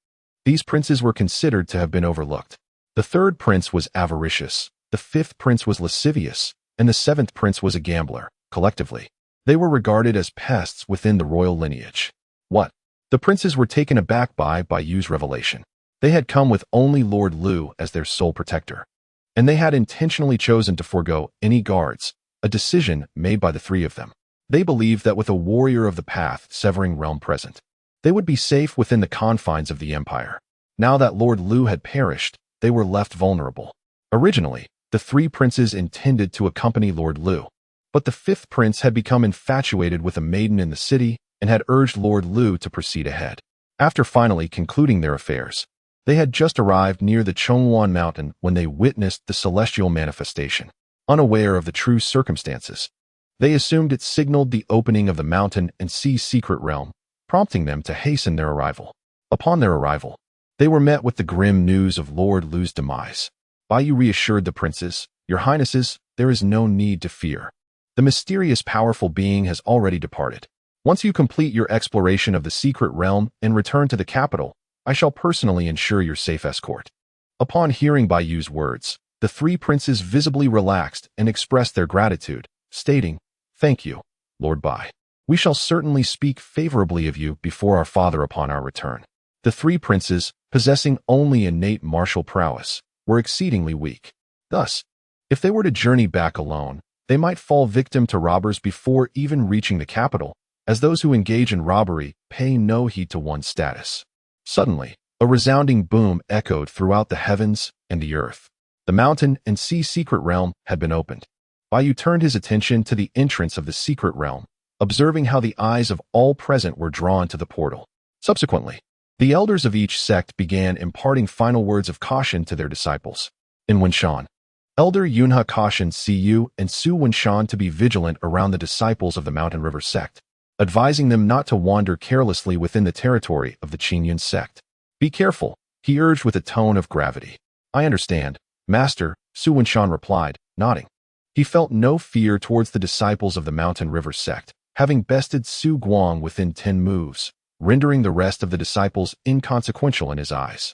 these princes were considered to have been overlooked. The 3rd prince was avaricious, the 5th prince was lascivious, and the 7th prince was a gambler. Collectively, they were regarded as pests within the royal lineage. What? The princes were taken aback by Bai Yu's revelation. They had come with only Lord Lu as their sole protector, and they had intentionally chosen to forego any guards, a decision made by the 3 of them. They believed that with a warrior of the path severing realm present, they would be safe within the confines of the empire. Now that Lord Lu had perished, they were left vulnerable. Originally, the 3 princes intended to accompany Lord Lu, but the 5th prince had become infatuated with a maiden in the city and had urged Lord Lu to proceed ahead. After finally concluding their affairs, they had just arrived near the Chongwan mountain when they witnessed the celestial manifestation. Unaware of the true circumstances, they assumed it signaled the opening of the Mountain and Sea secret realm, prompting them to hasten their arrival. Upon their arrival, they were met with the grim news of Lord Lu's demise. Bai Yu reassured the princes, "Your Highnesses, there is no need to fear. The mysterious powerful being has already departed. Once you complete your exploration of the secret realm and return to the capital, I shall personally ensure your safe escort." Upon hearing Bai Yu's words, the 3 princes visibly relaxed and expressed their gratitude, stating, "Thank you, Lord Bai. We shall certainly speak favorably of you before our father upon our return." The 3 princes, possessing only innate martial prowess, were exceedingly weak. Thus, if they were to journey back alone, they might fall victim to robbers before even reaching the capital, as those who engage in robbery pay no heed to one's status. Suddenly, a resounding boom echoed throughout the heavens and the earth. The Mountain and Sea secret realm had been opened. Bai Yu turned his attention to the entrance of the secret realm, observing how the eyes of all present were drawn to the portal. Subsequently, the elders of each sect began imparting final words of caution to their disciples. In Wenshan, Elder Yunhe cautioned Siyu and Su Wenshan to be vigilant around the disciples of the Mountain River sect, advising them not to wander carelessly within the territory of the Qingyun sect. "Be careful," he urged with a tone of gravity. "I understand, Master," Su Wenshan replied, nodding. He felt no fear towards the disciples of the Mountain River sect, having bested Su Guang within 10 moves, rendering the rest of the disciples inconsequential in his eyes.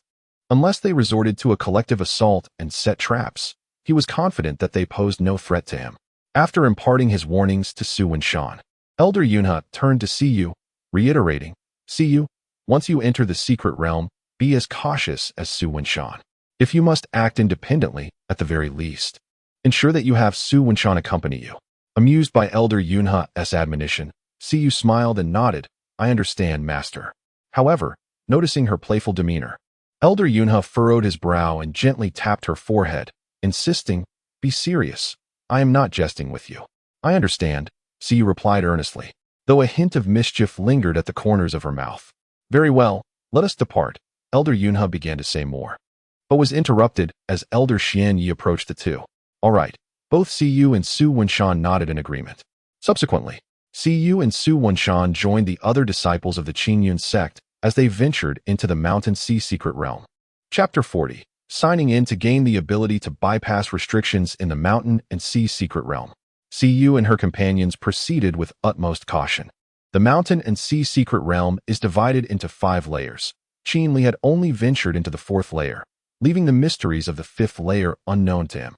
Unless they resorted to a collective assault and set traps, he was confident that they posed no threat to him. After imparting his warnings to Su Wenshan, Elder Yunhe turned to Siyu, reiterating, "Siyu, once you enter the secret realm, be as cautious as Su Wenshan. If you must act independently, at the very least, ensure that you have Su Wenshan accompany you." Amused by Elder Yunhe's admonition, Siyu smiled and nodded, "I understand, Master." However, noticing her playful demeanor, Elder Yunhe furrowed his brow and gently tapped her forehead, insisting, "Be serious. I am not jesting with you." "I understand," Siyu replied earnestly. though a hint of mischief lingered at the corners of her mouth. "Very well, let us depart," Elder Yunhe began to say more, but was interrupted as Elder Xian Yi approached the two. "All right." Both Siyu and Su Wenshan nodded in agreement. Subsequently, Siyu and Su Wenshan joined the other disciples of the Qingyun sect as they ventured into the Mountain Sea Secret Realm. Chapter 40. Signing in to gain the ability to bypass restrictions in the Mountain and Sea Secret Realm. Siyu and her companions proceeded with utmost caution. The Mountain and Sea Secret Realm is divided into 5 layers. Qin Li had only ventured into the 4th layer, leaving the mysteries of the 5th layer unknown to him.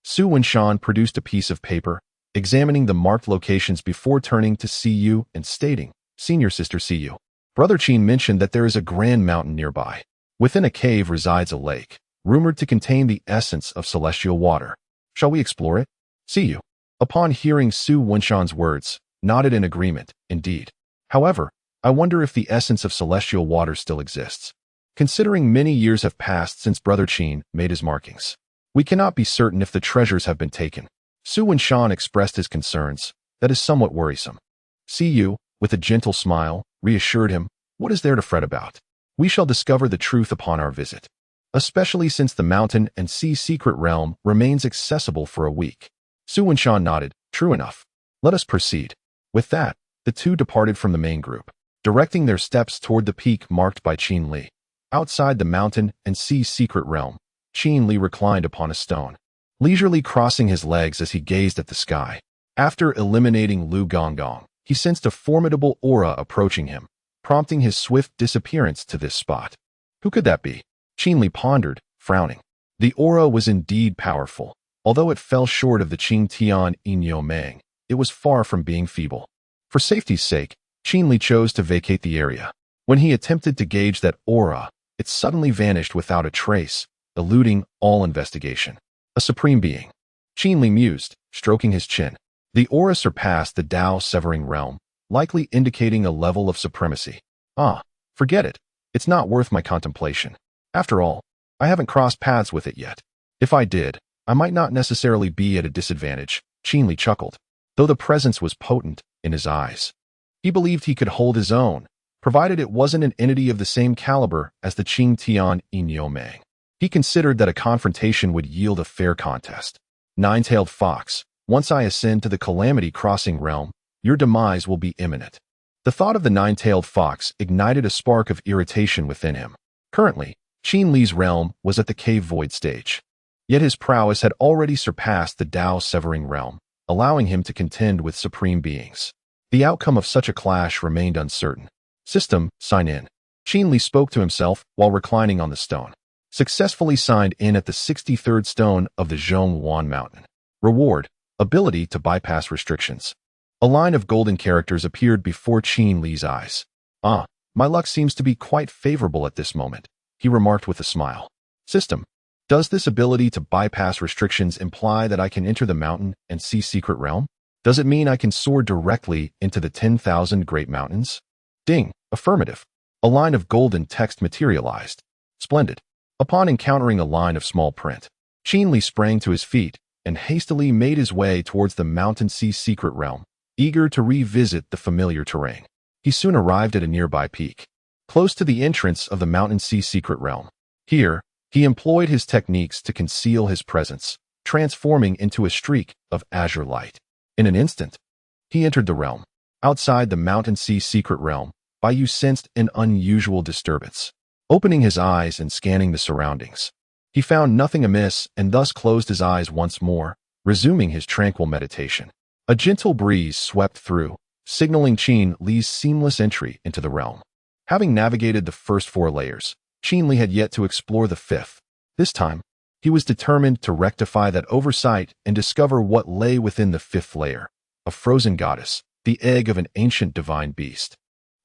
Su Wenshan produced a piece of paper, examining the marked locations before turning to Siyu and stating, "Senior Sister Siyu, Brother Qin mentioned that there is a grand mountain nearby. Within a cave resides a lake, rumored to contain the essence of celestial water. Shall we explore it?" Siyu, upon hearing Su Wenshan's words, nodded in agreement. "Indeed. However, I wonder if the essence of celestial water still exists. Considering many years have passed since Brother Qin made his markings, we cannot be certain if the treasures have been taken." Su Wenshan expressed his concerns. "That is somewhat worrisome." Siyu, with a gentle smile, reassured him, "What is there to fret about? We shall discover the truth upon our visit, especially since the Mountain and Sea Secret Realm remains accessible for a week." Su Wenshan nodded. "True enough. Let us proceed." With that, the two departed from the main group, directing their steps toward the peak marked by Qin Li. Outside the Mountain and Sea Secret Realm, Qin Li reclined upon a stone, leisurely crossing his legs as he gazed at the sky. After eliminating Lu Gonggong, he sensed a formidable aura approaching him, prompting his swift disappearance to this spot. Who could that be? Qin Li pondered, frowning. The aura was indeed powerful. Although it fell short of the Qing Tian Inyo Meng, it was far from being feeble. For safety's sake, Qin Li chose to vacate the area. When he attempted to gauge that aura, it suddenly vanished without a trace, eluding all investigation. A supreme being. Qin Li mused, stroking his chin. The aura surpassed the Tao-severing realm, likely indicating a level of supremacy. Forget it. It's not worth my contemplation. After all, I haven't crossed paths with it yet. If I did, I might not necessarily be at a disadvantage. Qin Li chuckled, though the presence was potent in his eyes. He believed he could hold his own, provided it wasn't an entity of the same caliber as the Qing Tian Inyo Meng. He considered that a confrontation would yield a fair contest. Nine-tailed fox, once I ascend to the Calamity Crossing realm, your demise will be imminent. The thought of the nine-tailed fox ignited a spark of irritation within him. Currently, Qin Li's realm was at the cave void stage. Yet his prowess had already surpassed the Tao-severing realm, allowing him to contend with supreme beings. The outcome of such a clash remained uncertain. System, sign in. Qin Li spoke to himself while reclining on the stone. Successfully signed in at the 63rd stone of the Zhongwan Mountain. Reward, ability to bypass restrictions. A line of golden characters appeared before Qin Li's eyes. My luck seems to be quite favorable at this moment, he remarked with a smile. System, does this ability to bypass restrictions imply that I can enter the Mountain and Sea Secret Realm? Does it mean I can soar directly into the 10,000 Great Mountains? Ding, affirmative. A line of golden text materialized. Splendid. Upon encountering a line of small print, Qin Li sprang to his feet and hastily made his way towards the Mountain Sea Secret Realm, eager to revisit the familiar terrain. He soon arrived at a nearby peak, close to the entrance of the Mountain Sea Secret Realm. Here, he employed his techniques to conceal his presence, transforming into a streak of azure light. In an instant, he entered the realm. Outside the Mountain Sea Secret Realm, Baiyu sensed an unusual disturbance. Opening his eyes and scanning the surroundings, he found nothing amiss and thus closed his eyes once more, resuming his tranquil meditation. A gentle breeze swept through, signaling Qin Li's seamless entry into the realm. Having navigated the first 4 layers, Qin Li had yet to explore the 5th. This time, he was determined to rectify that oversight and discover what lay within the 5th layer. A frozen goddess, the egg of an ancient divine beast.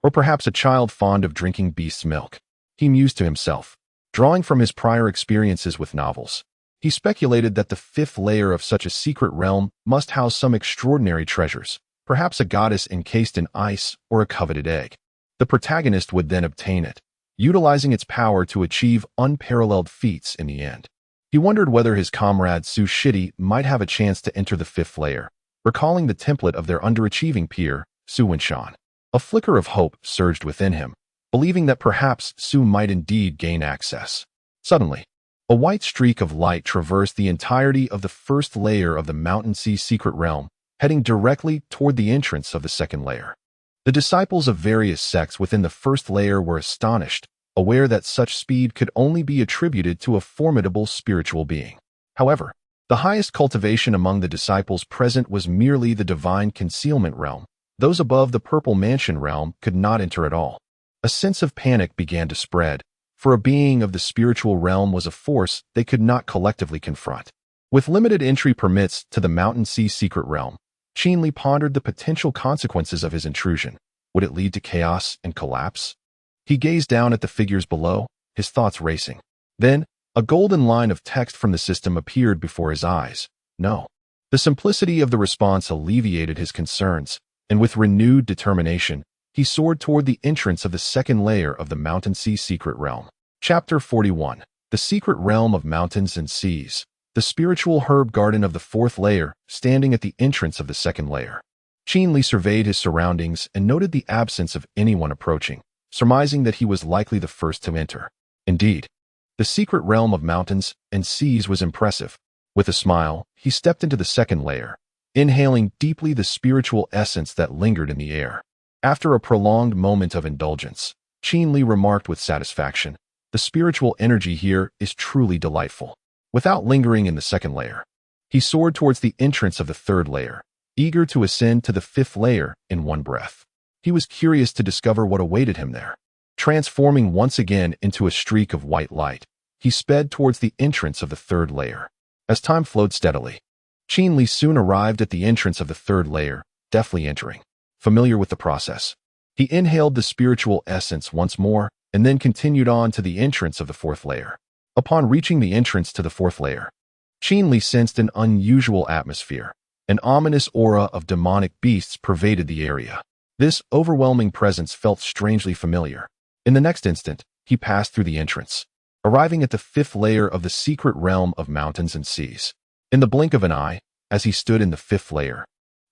Or perhaps a child fond of drinking beast's milk. He mused to himself, drawing from his prior experiences with novels. He speculated that the 5th layer of such a secret realm must house some extraordinary treasures, perhaps a goddess encased in ice or a coveted egg. The protagonist would then obtain it, utilizing its power to achieve unparalleled feats in the end. He wondered whether his comrade Su Shidi might have a chance to enter the 5th layer, recalling the template of their underachieving peer, Su Winshan. A flicker of hope surged within him, believing that perhaps Su might indeed gain access. Suddenly, a white streak of light traversed the entirety of the first layer of the Mountain Sea secret realm, heading directly toward the entrance of the second layer. The disciples of various sects within the first layer were astonished, aware that such speed could only be attributed to a formidable spiritual being. However, the highest cultivation among the disciples present was merely the divine concealment realm. Those above the Purple Mansion realm could not enter at all. A sense of panic began to spread, for a being of the spiritual realm was a force they could not collectively confront. With limited entry permits to the Mountain Sea secret realm, Qinli pondered the potential consequences of his intrusion. Would it lead to chaos and collapse? He gazed down at the figures below, his thoughts racing. Then, a golden line of text from the system appeared before his eyes. No. The simplicity of the response alleviated his concerns, and with renewed determination, he soared toward the entrance of the second layer of the Mountain Sea secret realm. Chapter 41. The Secret Realm of Mountains and Seas. The spiritual herb garden of the fourth layer, standing at the entrance of the second layer. Qinli surveyed his surroundings and noted the absence of anyone approaching, surmising that he was likely the first to enter. Indeed, the secret realm of mountains and seas was impressive. With a smile, he stepped into the second layer, inhaling deeply the spiritual essence that lingered in the air. After a prolonged moment of indulgence, Qinli remarked with satisfaction, "The spiritual energy here is truly delightful." Without lingering in the second layer, he soared towards the entrance of the third layer, eager to ascend to the fifth layer in one breath. He was curious to discover what awaited him there. Transforming once again into a streak of white light, he sped towards the entrance of the third layer. As time flowed steadily, Qinli soon arrived at the entrance of the third layer, deftly entering. Familiar with the process, he inhaled the spiritual essence once more and then continued on to the entrance of the fourth layer. Upon reaching the entrance to the fourth layer, Qinli sensed an unusual atmosphere. An ominous aura of demonic beasts pervaded the area. This overwhelming presence felt strangely familiar. In the next instant, he passed through the entrance, arriving at the fifth layer of the secret realm of mountains and seas. In the blink of an eye, as he stood in the fifth layer,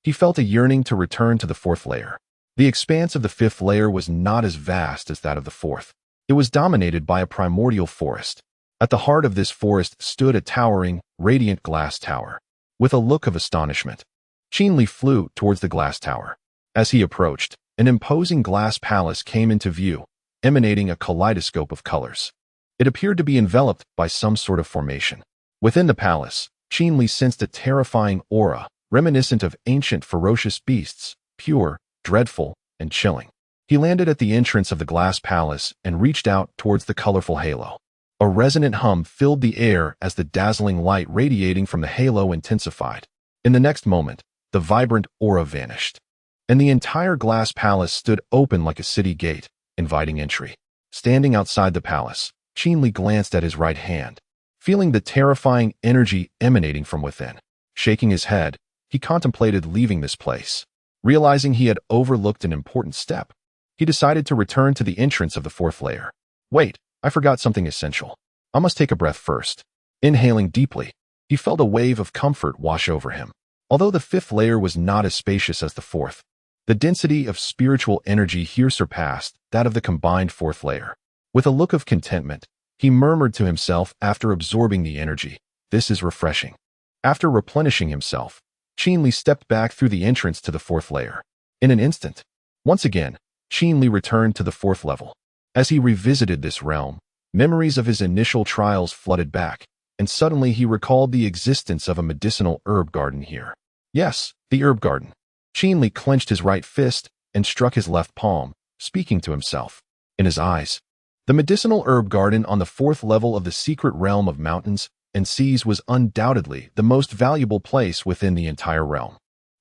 he felt a yearning to return to the fourth layer. The expanse of the fifth layer was not as vast as that of the fourth. It was dominated by a primordial forest. At the heart of this forest stood a towering, radiant glass tower. With a look of astonishment, Qinli flew towards the glass tower. As he approached, an imposing glass palace came into view, emanating a kaleidoscope of colors. It appeared to be enveloped by some sort of formation. Within the palace, Qinli sensed a terrifying aura, reminiscent of ancient ferocious beasts, pure, dreadful, and chilling. He landed at the entrance of the glass palace and reached out towards the colorful halo. A resonant hum filled the air as the dazzling light radiating from the halo intensified. In the next moment, the vibrant aura vanished, and the entire glass palace stood open like a city gate, inviting entry. Standing outside the palace, Qinli glanced at his right hand, feeling the terrifying energy emanating from within. Shaking his head, he contemplated leaving this place. Realizing he had overlooked an important step, he decided to return to the entrance of the fourth layer. Wait, I forgot something essential. I must take a breath first. Inhaling deeply, he felt a wave of comfort wash over him. Although the fifth layer was not as spacious as the fourth, the density of spiritual energy here surpassed that of the combined fourth layer. With a look of contentment, he murmured to himself after absorbing the energy, "This is refreshing." After replenishing himself, Qinli stepped back through the entrance to the fourth layer. In an instant, once again, Qinli returned to the fourth level. As he revisited this realm, memories of his initial trials flooded back, and suddenly he recalled the existence of a medicinal herb garden here. Yes, the herb garden. Qinli clenched his right fist and struck his left palm, speaking to himself. In his eyes, the medicinal herb garden on the fourth level of the secret realm of mountains and seas was undoubtedly the most valuable place within the entire realm.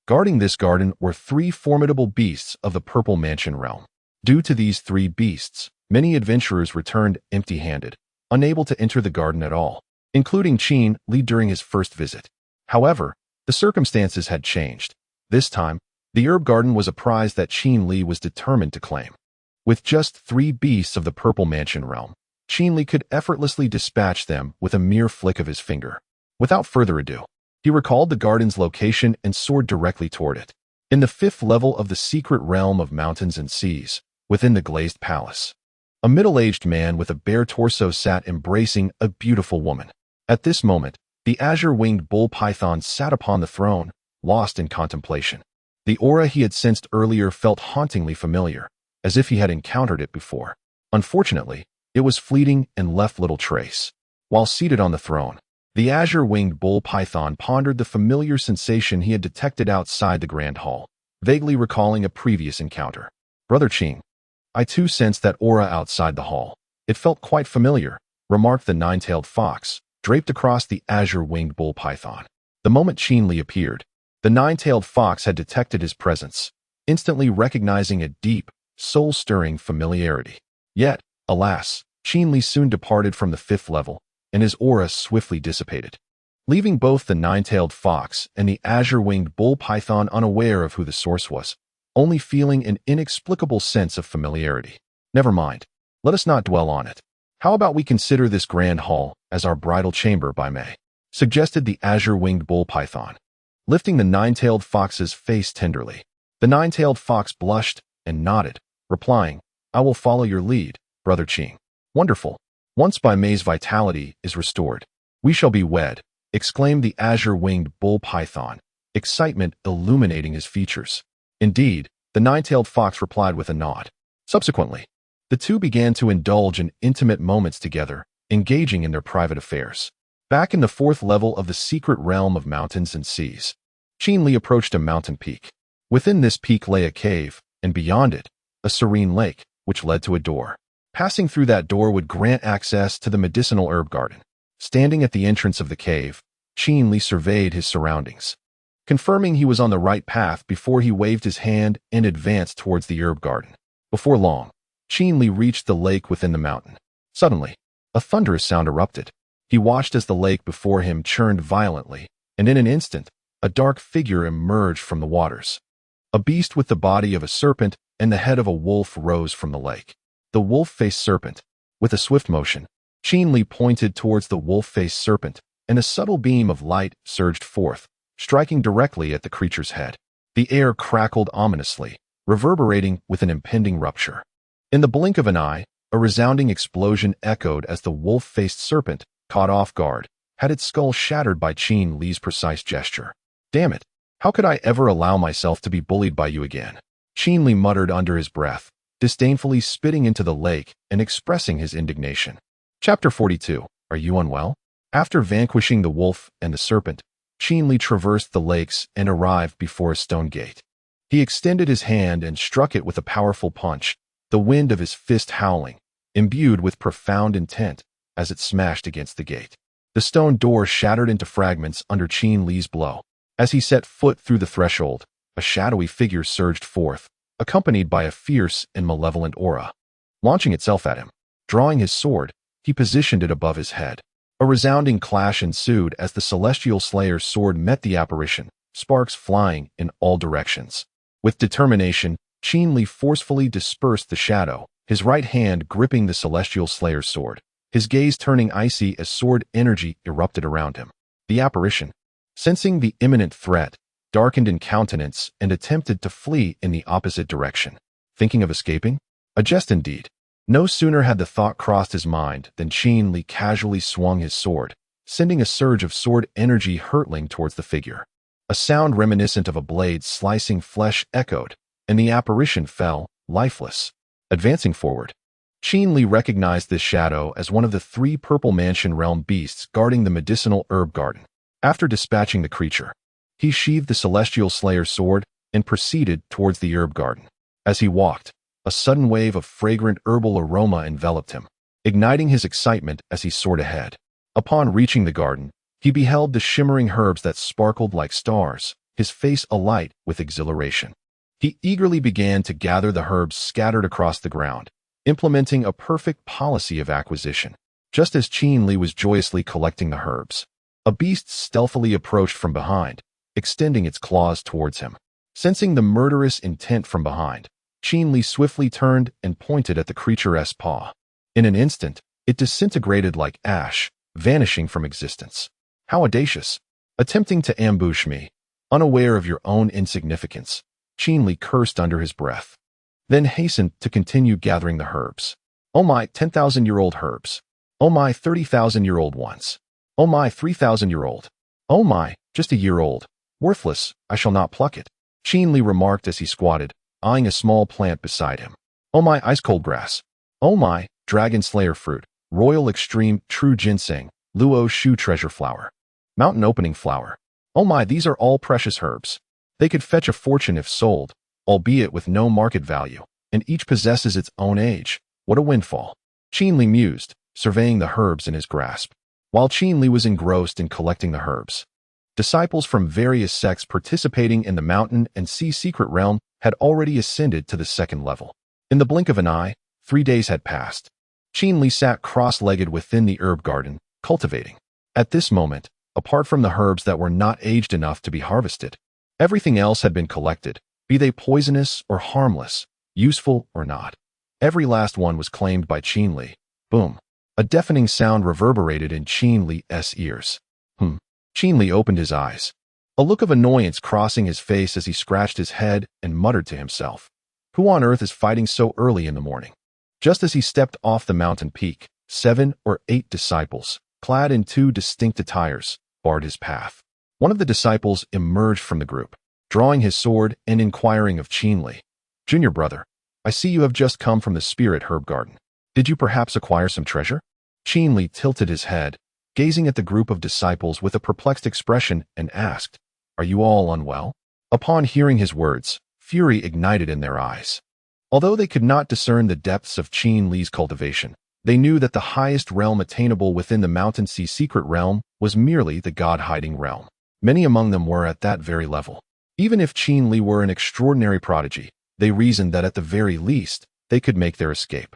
Guarding this garden were three formidable beasts of the Purple Mansion realm. Due to these three beasts, many adventurers returned empty-handed, unable to enter the garden at all, including Qinli during his first visit. However, the circumstances had changed. This time, the herb garden was a prize that Qinli was determined to claim. With just three beasts of the Purple Mansion realm, Qinli could effortlessly dispatch them with a mere flick of his finger. Without further ado, he recalled the garden's location and soared directly toward it. In the 5th level of the secret realm of mountains and seas, within the glazed palace, a middle-aged man with a bare torso sat embracing a beautiful woman. At this moment, the azure-winged bull python sat upon the throne, lost in contemplation. The aura he had sensed earlier felt hauntingly familiar, as if he had encountered it before. Unfortunately, it was fleeting and left little trace. While seated on the throne, the azure-winged bull python pondered the familiar sensation he had detected outside the grand hall, vaguely recalling a previous encounter. "Brother Qing, I too sensed that aura outside the hall. It felt quite familiar," remarked the nine-tailed fox, draped across the azure-winged bull python. The moment Qin Li appeared, the nine-tailed fox had detected his presence, instantly recognizing a deep, soul-stirring familiarity. Yet, alas, Qin Li soon departed from the 5th level, and his aura swiftly dissipated, leaving both the nine-tailed fox and the azure-winged bull python unaware of who the source was, only feeling an inexplicable sense of familiarity. "Never mind. Let us not dwell on it. How about we consider this grand hall as our bridal chamber by May?" suggested the azure-winged bull python, lifting the nine-tailed fox's face tenderly. The nine-tailed fox blushed and nodded, replying, "I will follow your lead, Brother Qing." "Wonderful. Once Bai Mei's vitality is restored, we shall be wed," exclaimed the azure-winged bull python, excitement illuminating his features. "Indeed," the nine-tailed fox replied with a nod. Subsequently, the two began to indulge in intimate moments together, engaging in their private affairs. Back in the 4th level of the secret realm of mountains and seas, Qin Li approached a mountain peak. Within this peak lay a cave, and beyond it, a serene lake, which led to a door. Passing through that door would grant access to the medicinal herb garden. Standing at the entrance of the cave, Qin Li surveyed his surroundings, confirming he was on the right path before he waved his hand and advanced towards the herb garden. Before long, Qin Li reached the lake within the mountain. Suddenly, a thunderous sound erupted. He watched as the lake before him churned violently, and in an instant, a dark figure emerged from the waters. A beast with the body of a serpent and the head of a wolf rose from the lake. The wolf-faced serpent. With a swift motion, Qin Li pointed towards the wolf-faced serpent, and a subtle beam of light surged forth, striking directly at the creature's head. The air crackled ominously, reverberating with an impending rupture. In the blink of an eye, a resounding explosion echoed as the wolf-faced serpent, caught off guard, had its skull shattered by Qin Li's precise gesture. "Damn it! How could I ever allow myself to be bullied by you again?" Qin Li muttered under his breath, disdainfully spitting into the lake and expressing his indignation. Chapter 42. Are you unwell? After vanquishing the wolf and the serpent, Qin Li traversed the lakes and arrived before a stone gate. He extended his hand and struck it with a powerful punch, the wind of his fist howling, imbued with profound intent, as it smashed against the gate. The stone door shattered into fragments under Qin Li's blow. As he set foot through the threshold, a shadowy figure surged forth, accompanied by a fierce and malevolent aura. Launching itself at him, drawing his sword, he positioned it above his head. A resounding clash ensued as the celestial slayer's sword met the apparition, sparks flying in all directions. With determination, Qin Li forcefully dispersed the shadow, his right hand gripping the celestial slayer's sword, his gaze turning icy as sword energy erupted around him. The apparition, sensing the imminent threat, darkened in countenance and attempted to flee in the opposite direction. Thinking of escaping? A jest indeed. No sooner had the thought crossed his mind than Qin Li casually swung his sword, sending a surge of sword energy hurtling towards the figure. A sound reminiscent of a blade slicing flesh echoed, and the apparition fell, lifeless. Advancing forward, Qin Li recognized this shadow as one of the 3 Purple Mansion realm beasts guarding the medicinal herb garden. After dispatching the creature, he sheathed the celestial slayer's sword and proceeded towards the herb garden. As he walked, a sudden wave of fragrant herbal aroma enveloped him, igniting his excitement as he soared ahead. Upon reaching the garden, he beheld the shimmering herbs that sparkled like stars, his face alight with exhilaration. He eagerly began to gather the herbs scattered across the ground, implementing a perfect policy of acquisition. Just as Qin Li was joyously collecting the herbs, a beast stealthily approached from behind, extending its claws towards him. Sensing the murderous intent from behind, Qin Li swiftly turned and pointed at the creature's paw. In an instant, it disintegrated like ash, vanishing from existence. How audacious! Attempting to ambush me, unaware of your own insignificance. Qin Li cursed under his breath, then hastened to continue gathering the herbs. Oh my 10,000-year-old herbs. Oh my 30,000-year-old ones. Oh my 3,000-year-old. Oh my, just a year old. Worthless, I shall not pluck it. Qin Li remarked as he squatted, eyeing a small plant beside him. Oh my ice-cold grass. Oh my, dragon slayer fruit, royal extreme true ginseng, luo shu treasure flower, mountain opening flower. Oh my, these are all precious herbs. They could fetch a fortune if sold, albeit with no market value, and each possesses its own age. What a windfall. Qin Li mused, surveying the herbs in his grasp. While Qin Li was engrossed in collecting the herbs, disciples from various sects participating in the mountain and sea secret realm had already ascended to the second level. In the blink of an eye, 3 days had passed. Qin Li sat cross-legged within the herb garden, cultivating. At this moment, apart from the herbs that were not aged enough to be harvested, everything else had been collected, be they poisonous or harmless, useful or not. Every last one was claimed by Qin Li. Boom. A deafening sound reverberated in Qin Li's ears. Qin Li opened his eyes, a look of annoyance crossing his face as he scratched his head and muttered to himself. Who on earth is fighting so early in the morning? Just as he stepped off the mountain peak, 7 or 8 disciples, clad in 2 distinct attires, barred his path. One of the disciples emerged from the group, drawing his sword and inquiring of Qin Li. Junior brother, I see you have just come from the spirit herb garden. Did you perhaps acquire some treasure? Qin Li tilted his head, gazing at the group of disciples with a perplexed expression, and asked, Are you all unwell? Upon hearing his words, fury ignited in their eyes. Although they could not discern the depths of Qin Li's cultivation, they knew that the highest realm attainable within the mountain sea secret realm was merely the God-hiding realm. Many among them were at that very level. Even if Qin Li were an extraordinary prodigy, they reasoned that at the very least, they could make their escape.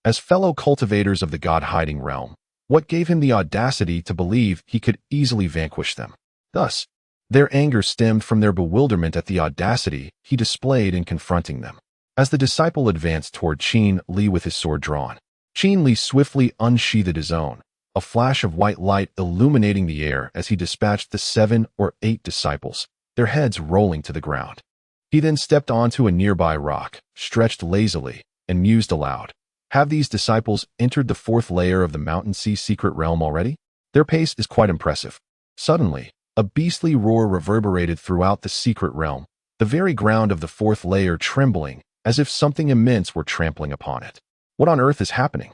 As fellow cultivators of the God-hiding realm, what gave him the audacity to believe he could easily vanquish them? Thus, their anger stemmed from their bewilderment at the audacity he displayed in confronting them. As the disciple advanced toward Qin Li with his sword drawn, Qin Li swiftly unsheathed his own, a flash of white light illuminating the air as he dispatched the 7 or 8 disciples, their heads rolling to the ground. He then stepped onto a nearby rock, stretched lazily, and mused aloud. Have these disciples entered the 4th layer of the mountain sea secret realm already? Their pace is quite impressive. Suddenly, a beastly roar reverberated throughout the secret realm, the very ground of the 4th layer trembling, as if something immense were trampling upon it. What on earth is happening?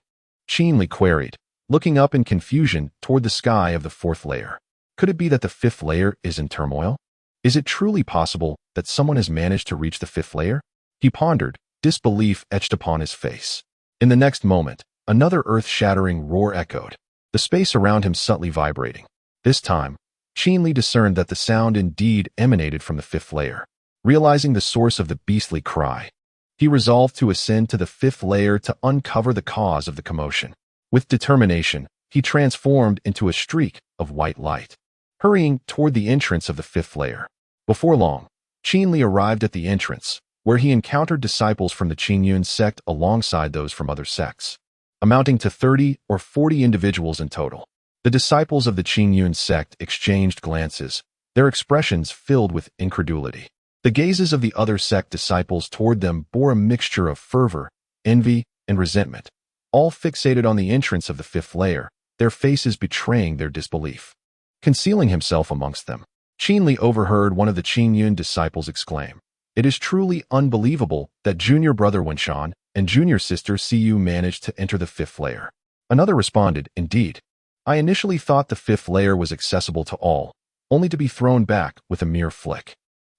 Qin Li queried, looking up in confusion toward the sky of the 4th layer. Could it be that the 5th layer is in turmoil? Is it truly possible that someone has managed to reach the 5th layer? He pondered, disbelief etched upon his face. In the next moment, another earth-shattering roar echoed, the space around him subtly vibrating. This time, Qin Li discerned that the sound indeed emanated from the 5th layer. Realizing the source of the beastly cry, he resolved to ascend to the 5th layer to uncover the cause of the commotion. With determination, he transformed into a streak of white light, hurrying toward the entrance of the 5th layer. Before long, Qin Li arrived at the entrance, where he encountered disciples from the Qingyun sect alongside those from other sects, amounting to 30 or 40 individuals in total. The disciples of the Qingyun sect exchanged glances, their expressions filled with incredulity. The gazes of the other sect disciples toward them bore a mixture of fervor, envy, and resentment, all fixated on the entrance of the 5th layer, their faces betraying their disbelief. Concealing himself amongst them, Qin Li overheard one of the Qingyun disciples exclaim, It is truly unbelievable that junior brother Wenshan and junior sister Siyu managed to enter the 5th layer. Another responded, Indeed. I initially thought the 5th layer was accessible to all, only to be thrown back with a mere flick.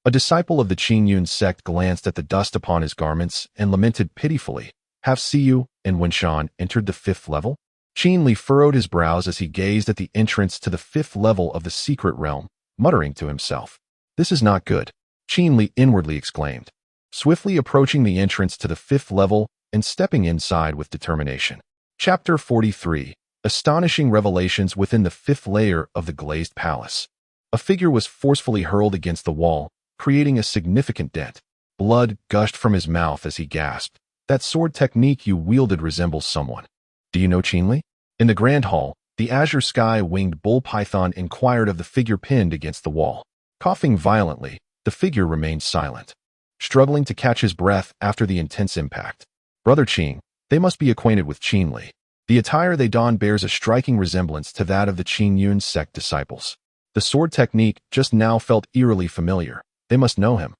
A disciple of the Qingyun sect glanced at the dust upon his garments and lamented pitifully, Have Siyu and Wenshan entered the 5th level? Qin Li furrowed his brows as he gazed at the entrance to the 5th level of the secret realm, muttering to himself, This is not good. Qin Li inwardly exclaimed, swiftly approaching the entrance to the 5th level and stepping inside with determination. Chapter 43. Astonishing Revelations Within the 5th Layer of the Glazed Palace. A figure was forcefully hurled against the wall, creating a significant dent. Blood gushed from his mouth as he gasped, That sword technique you wielded resembles someone. Do you know Qin Li? In the grand hall, the azure sky-winged bull python inquired of the figure pinned against the wall. Coughing violently, the figure remained silent. struggling to catch his breath after the intense impact. Brother Qing, they must be acquainted with Qin Li. The attire they don bears a striking resemblance to that of the Qin Yun sect disciples. The sword technique just now felt eerily familiar. They must know him,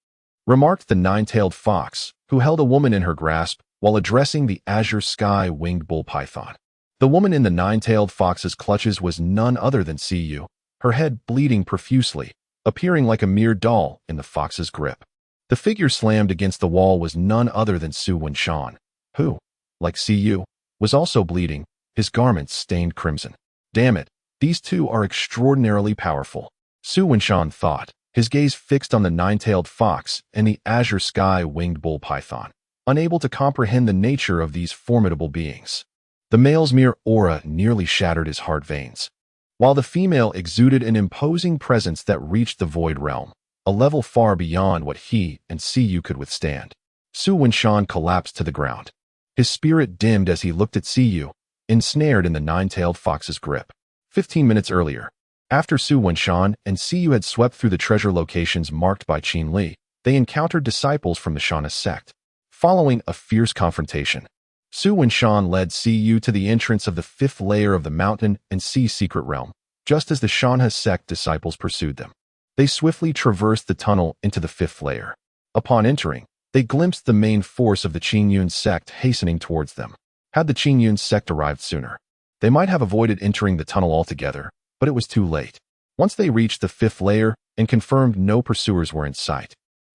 remarked the nine-tailed fox, who held a woman in her grasp while addressing the azure sky-winged bull python. The woman in the nine-tailed fox's clutches was none other than Siyu, her head bleeding profusely, appearing like a mere doll in the fox's grip. The figure slammed against the wall was none other than Su Wenshan, who, like Siyu, was also bleeding, his garments stained crimson. Damn it, these two are extraordinarily powerful, Su Wenshan thought, his gaze fixed on the nine-tailed fox and the azure sky-winged bull python, unable to comprehend the nature of these formidable beings. The male's mere aura nearly shattered his heart veins, while the female exuded an imposing presence that reached the void realm, a level far beyond what he and Siyu could withstand. Su Wenshan collapsed to the ground. His spirit dimmed as he looked at Siyu, ensnared in the nine-tailed fox's grip. 15 minutes earlier, after Su Wenshan and Siyu had swept through the treasure locations marked by Qin Li, they encountered disciples from the Shauna sect. Following a fierce confrontation, Su Wenshan led Siyu to the entrance of the fifth layer of the mountain and sea secret realm, just as the Shauna sect disciples pursued them. They swiftly traversed the tunnel into the fifth layer. Upon entering, they glimpsed the main force of the Qin Yun sect hastening towards them. Had the Qin Yun sect arrived sooner, they might have avoided entering the tunnel altogether, but it was too late. Once they reached the fifth layer and confirmed no pursuers were in sight,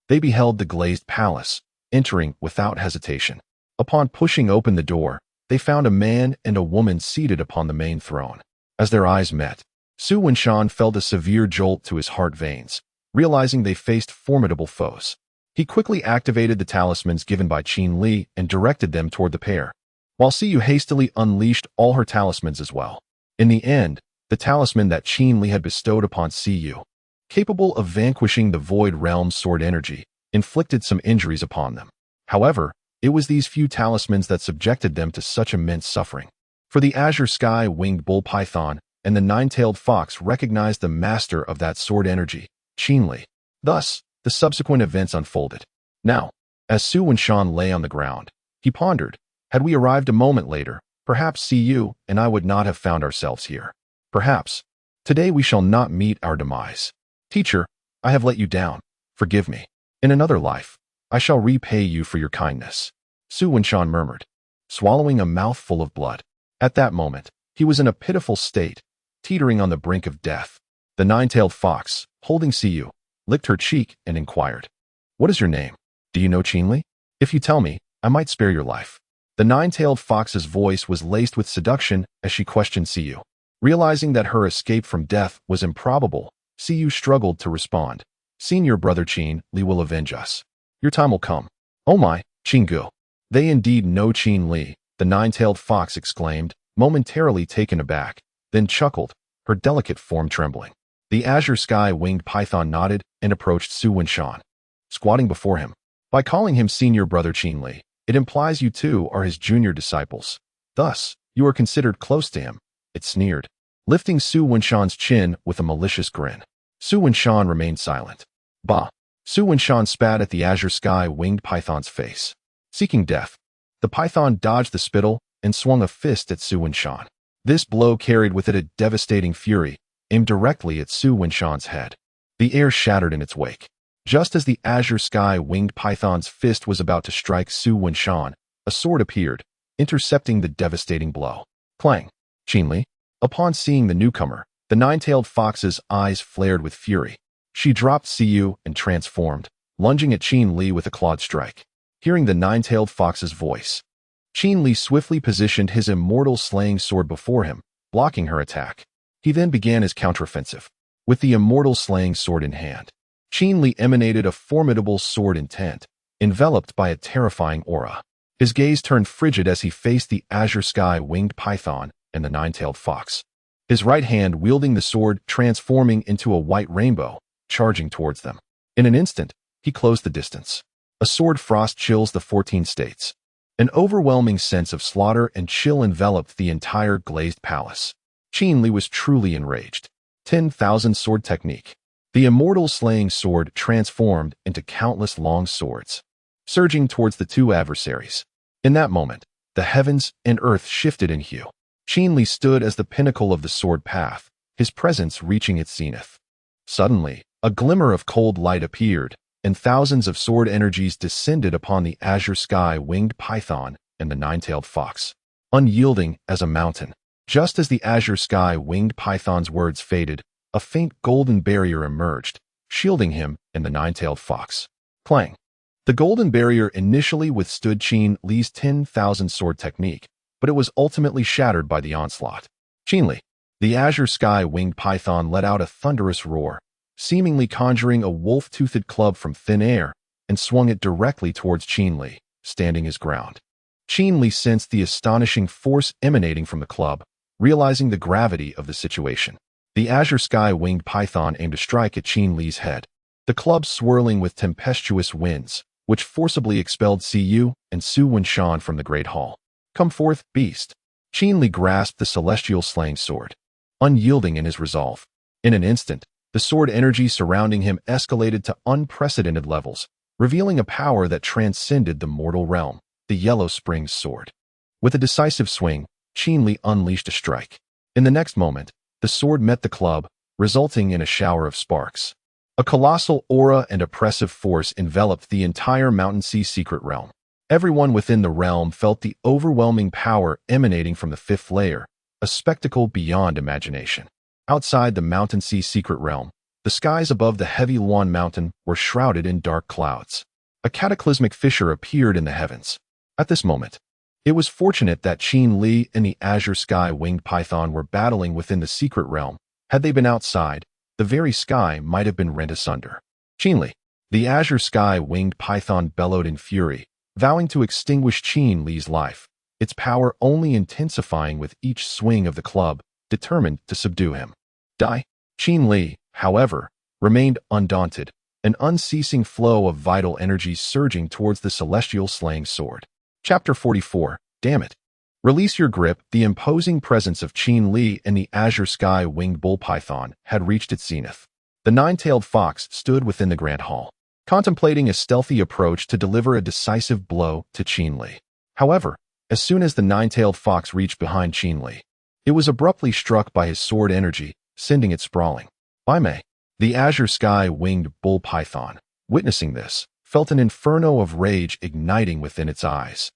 they beheld the glazed palace, entering without hesitation. Upon pushing open the door, they found a man and a woman seated upon the main throne. As their eyes met, Su Wenshan felt a severe jolt to his heart veins, realizing they faced formidable foes. He quickly activated the talismans given by Qin Li and directed them toward the pair, while Siyu hastily unleashed all her talismans as well. In the end, the talisman that Qin Li had bestowed upon Siyu, capable of vanquishing the Void Realm's sword energy, inflicted some injuries upon them. However, it was these few talismans that subjected them to such immense suffering. For the azure sky-winged bull python and the nine-tailed fox recognized the master of that sword energy, Qin Li. Thus, the subsequent events unfolded. Now, as Su Wenshan lay on the ground, he pondered, had we arrived a moment later, perhaps Siyu and I would not have found ourselves here. Perhaps, today we shall not meet our demise. Teacher, I have let you down. Forgive me. In another life, I shall repay you for your kindness, Su Wenshan murmured, swallowing a mouthful of blood. At that moment, he was in a pitiful state, teetering on the brink of death. The nine-tailed fox, holding Siyu, licked her cheek and inquired, "What is your name? Do you know Qin Li? If you tell me, I might spare your life." The nine-tailed fox's voice was laced with seduction as she questioned Siyu. Realizing that her escape from death was improbable, Siyu struggled to respond. "Senior brother Qin Li will avenge us. Your time will come." "Oh my, Qin. They indeed know Qin Li," the nine-tailed fox exclaimed, momentarily taken aback, then chuckled, her delicate form trembling. The azure sky-winged python nodded and approached Su Wenshan, squatting before him. "By calling him senior brother Qin Li, it implies you two are his junior disciples. Thus, you are considered close to him," it sneered, lifting Su Wenshan's chin with a malicious grin. Su Wenshan remained silent. "Bah!" Su Wenshan spat at the azure sky-winged python's face. Seeking death, the python dodged the spittle and swung a fist at Su Wenshan. This blow carried with it a devastating fury, aimed directly at Su Wenshan's head. The air shattered in its wake. Just as the azure sky-winged python's fist was about to strike Su Wenshan, a sword appeared, intercepting the devastating blow. Clang! Qin Li. Upon seeing the newcomer, the nine-tailed fox's eyes flared with fury. She dropped Siyu and transformed, lunging at Qin Li with a clawed strike. Hearing the nine-tailed fox's voice, Qin Li swiftly positioned his immortal slaying sword before him, blocking her attack. He then began his counteroffensive. With the immortal slaying sword in hand, Qin Li emanated a formidable sword intent, enveloped by a terrifying aura. His gaze turned frigid as he faced the azure sky-winged python and the nine-tailed fox, his right hand wielding the sword transforming into a white rainbow, charging towards them. In an instant, he closed the distance. A sword frost chills the 14 states. An overwhelming sense of slaughter and chill enveloped the entire glazed palace. Qin Li was truly enraged. 10,000 sword technique. The immortal slaying sword transformed into countless long swords, surging towards the two adversaries. In that moment, the heavens and earth shifted in hue. Qin Li stood as the pinnacle of the sword path, his presence reaching its zenith. Suddenly, a glimmer of cold light appeared, and thousands of sword energies descended upon the azure sky winged python and the nine-tailed fox, unyielding as a mountain. Just as the azure sky winged python's words faded, a faint golden barrier emerged, shielding him and the nine-tailed fox. Clang! The golden barrier initially withstood Qin Li's 10,000 sword technique, but it was ultimately shattered by the onslaught. Qin Li, the azure sky winged python, let out a thunderous roar, seemingly conjuring a wolf-toothed club from thin air, and swung it directly towards Qin Li, standing his ground. Qin Li sensed the astonishing force emanating from the club, realizing the gravity of the situation. The azure sky winged python aimed to strike at Qin Li's head, the club swirling with tempestuous winds, which forcibly expelled Siyu and Su Wenshan from the Great Hall. Come forth, beast. Qin Li grasped the celestial slaying sword, unyielding in his resolve. In an instant, the sword energy surrounding him escalated to unprecedented levels, revealing a power that transcended the mortal realm, the Yellow Spring's sword. With a decisive swing, Qin Li unleashed a strike. In the next moment, the sword met the club, resulting in a shower of sparks. A colossal aura and oppressive force enveloped the entire Mountain Sea secret realm. Everyone within the realm felt the overwhelming power emanating from the fifth layer, a spectacle beyond imagination. Outside the Mountain Sea secret realm, the skies above the heavy Luan Mountain were shrouded in dark clouds. A cataclysmic fissure appeared in the heavens. At this moment, it was fortunate that Qin Li and the azure sky winged python were battling within the secret realm. Had they been outside, the very sky might have been rent asunder. Qin Li, the azure sky winged python, bellowed in fury, vowing to extinguish Qin Li's life, its power only intensifying with each swing of the club, determined to subdue him. Die. Qin Li, however, remained undaunted, an unceasing flow of vital energies surging towards the celestial slaying sword. Chapter 44. Damn it. Release your grip. The imposing presence of Qin Li and the azure sky winged bull python had reached its zenith. The nine-tailed fox stood within the grand hall, contemplating a stealthy approach to deliver a decisive blow to Qin Li. However, as soon as the nine-tailed fox reached behind Qin Li, it was abruptly struck by his sword energy, sending it sprawling. By May, the azure sky winged bull python, witnessing this, felt an inferno of rage igniting within its eyes.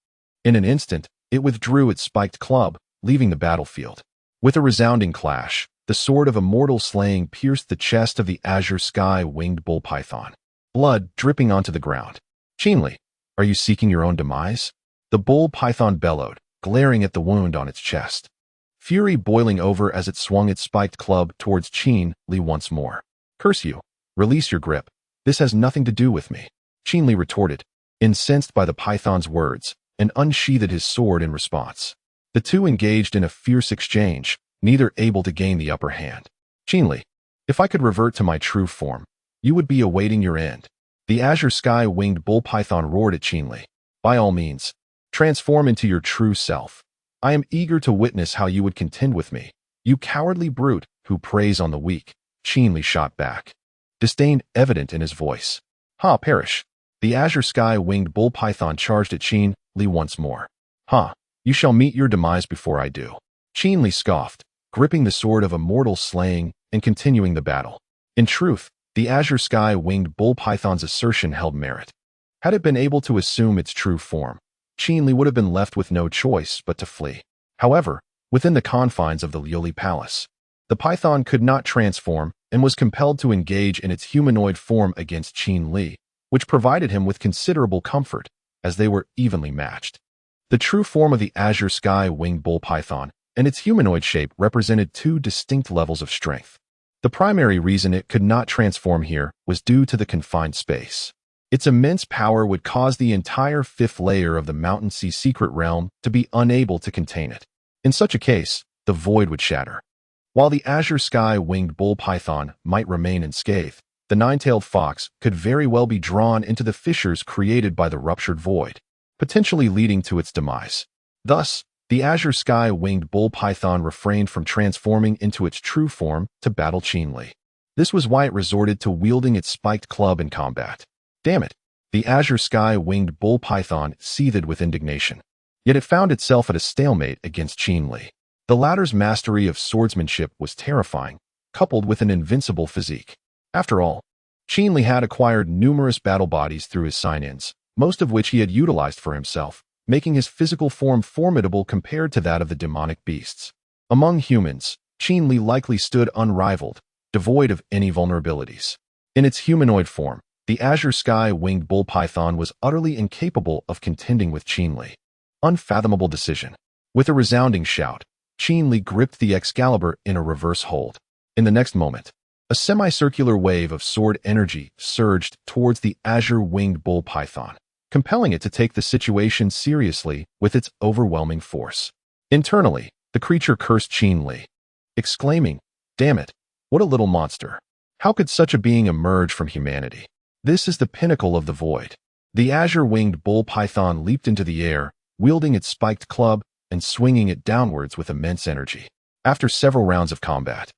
In an instant, it withdrew its spiked club, leaving the battlefield. With a resounding clash, the sword of immortal slaying pierced the chest of the azure sky winged bull python, blood dripping onto the ground. Qin Li, are you seeking your own demise? The bull python bellowed, glaring at the wound on its chest, fury boiling over as it swung its spiked club towards Qin Li once more. Curse you! Release your grip. This has nothing to do with me. Qin Li retorted, incensed by the python's words, and unsheathed his sword in response. The two engaged in a fierce exchange, neither able to gain the upper hand. Qin Li, if I could revert to my true form, you would be awaiting your end. The azure sky winged bull python roared at Qin Li. By all means, transform into your true self. I am eager to witness how you would contend with me, you cowardly brute who preys on the weak. Qin Li shot back, disdain evident in his voice. Ha, perish! The azure sky winged bull python charged at Qin Li once more. Ha! You shall meet your demise before I do. Qin Li scoffed, gripping the sword of immortal slaying and continuing the battle. In truth, the azure sky winged bull python's assertion held merit. Had it been able to assume its true form, Qin Li would have been left with no choice but to flee. However, within the confines of the Liuli Palace, the python could not transform and was compelled to engage in its humanoid form against Qin Li, which provided him with considerable comfort, as they were evenly matched. The true form of the azure sky winged bull python and its humanoid shape represented two distinct levels of strength. The primary reason it could not transform here was due to the confined space. Its immense power would cause the entire fifth layer of the Mountain Sea secret realm to be unable to contain it. In such a case, the void would shatter. While the azure sky winged bull python might remain unscathed, the nine-tailed fox could very well be drawn into the fissures created by the ruptured void, potentially leading to its demise. Thus, the azure sky winged bull python refrained from transforming into its true form to battle Qin Li. This was why it resorted to wielding its spiked club in combat. Damn it! The azure sky-winged bull python seethed with indignation. Yet it found itself at a stalemate against Qin Li. The latter's mastery of swordsmanship was terrifying, coupled with an invincible physique. After all, Qin Li had acquired numerous battle bodies through his sign-ins, most of which he had utilized for himself, making his physical form formidable compared to that of the demonic beasts. Among humans, Qin Li likely stood unrivaled, devoid of any vulnerabilities. In its humanoid form, the azure sky-winged bull python was utterly incapable of contending with Qin Li. Unfathomable decision. With a resounding shout, Qin Li gripped the Excalibur in a reverse hold. In the next moment, a semicircular wave of sword energy surged towards the azure-winged bull python, compelling it to take the situation seriously with its overwhelming force. Internally, the creature cursed Qin Li, exclaiming, "Damn it, what a little monster. How could such a being emerge from humanity? This is the pinnacle of the void." The azure-winged bull python leaped into the air, wielding its spiked club and swinging it downwards with immense energy. After several rounds of combat,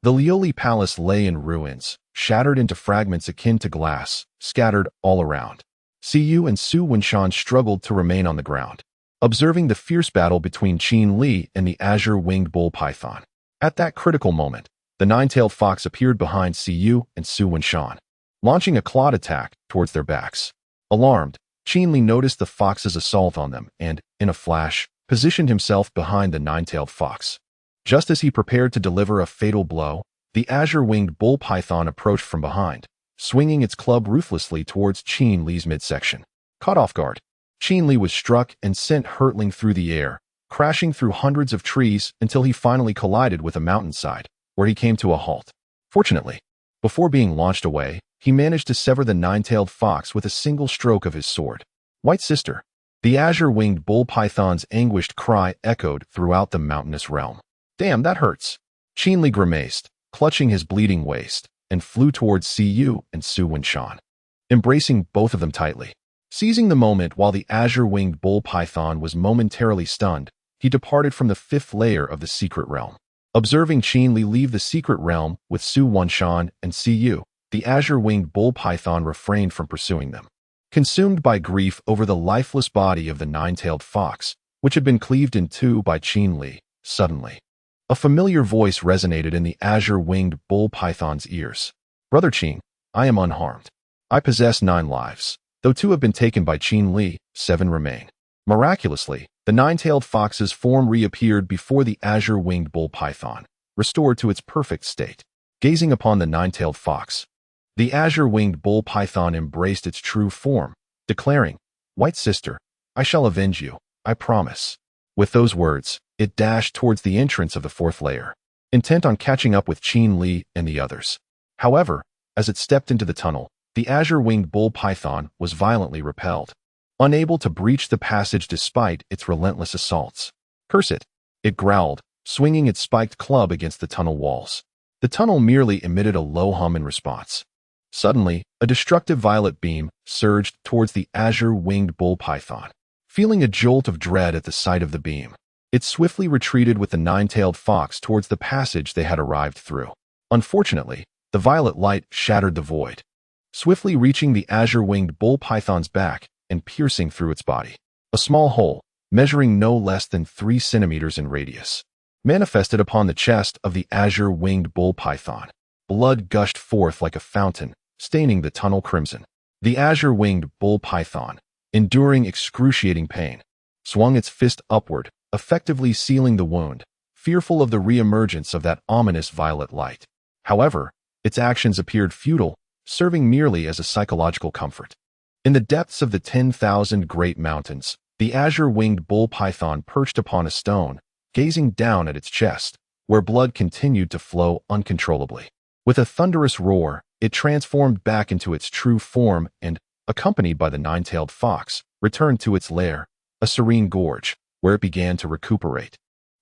the Lioli Palace lay in ruins, shattered into fragments akin to glass, scattered all around. Siyu and Su Wenshan struggled to remain on the ground, observing the fierce battle between Qin Li and the azure-winged bull python. At that critical moment, the nine-tailed fox appeared behind Siyu and Su Wenshan, launching a clawed attack towards their backs. Alarmed, Qin Li noticed the fox's assault on them and, in a flash, positioned himself behind the nine-tailed fox. Just as he prepared to deliver a fatal blow, the azure-winged bull python approached from behind, swinging its club ruthlessly towards Qin Li's midsection. Caught off guard, Qin Li was struck and sent hurtling through the air, crashing through hundreds of trees until he finally collided with a mountainside, where he came to a halt. Fortunately, before being launched away, he managed to sever the nine-tailed fox with a single stroke of his sword. "White sister!" The azure-winged bull python's anguished cry echoed throughout the mountainous realm. "Damn, that hurts!" Qin Li grimaced, clutching his bleeding waist, and flew towards Siyu and Su Wenshan, embracing both of them tightly. Seizing the moment while the azure-winged bull python was momentarily stunned, he departed from the fifth layer of the secret realm. Observing Qin Li leave the secret realm with Su Wenshan and Siyu, the azure-winged bull python refrained from pursuing them. Consumed by grief over the lifeless body of the nine-tailed fox, which had been cleaved in two by Qin Li, suddenly, a familiar voice resonated in the azure-winged bull python's ears. "Brother Qin, I am unharmed. I possess 9 lives. Though 2 have been taken by Qin Li, 7 remain." Miraculously, the nine-tailed fox's form reappeared before the azure-winged bull python, restored to its perfect state. Gazing upon the nine-tailed fox, the azure-winged bull python embraced its true form, declaring, "White sister, I shall avenge you, I promise." With those words, it dashed towards the entrance of the 4th layer, intent on catching up with Qin Li and the others. However, as it stepped into the tunnel, the azure-winged bull python was violently repelled, unable to breach the passage despite its relentless assaults. "Curse it!" it growled, swinging its spiked club against the tunnel walls. The tunnel merely emitted a low hum in response. Suddenly, a destructive violet beam surged towards the azure-winged bull python. Feeling a jolt of dread at the sight of the beam, it swiftly retreated with the nine-tailed fox towards the passage they had arrived through. Unfortunately, the violet light shattered the void, swiftly reaching the azure-winged bull python's back and piercing through its body. A small hole, measuring no less than 3 centimeters in radius, manifested upon the chest of the azure-winged bull python. Blood gushed forth like a fountain, staining the tunnel crimson. The azure-winged bull python, enduring excruciating pain, swung its fist upward, effectively sealing the wound, fearful of the re-emergence of that ominous violet light. However, its actions appeared futile, serving merely as a psychological comfort. In the depths of the 10,000 great mountains, the azure-winged bull python perched upon a stone, gazing down at its chest, where blood continued to flow uncontrollably. With a thunderous roar, it transformed back into its true form and, accompanied by the nine-tailed fox, returned to its lair, a serene gorge, where it began to recuperate,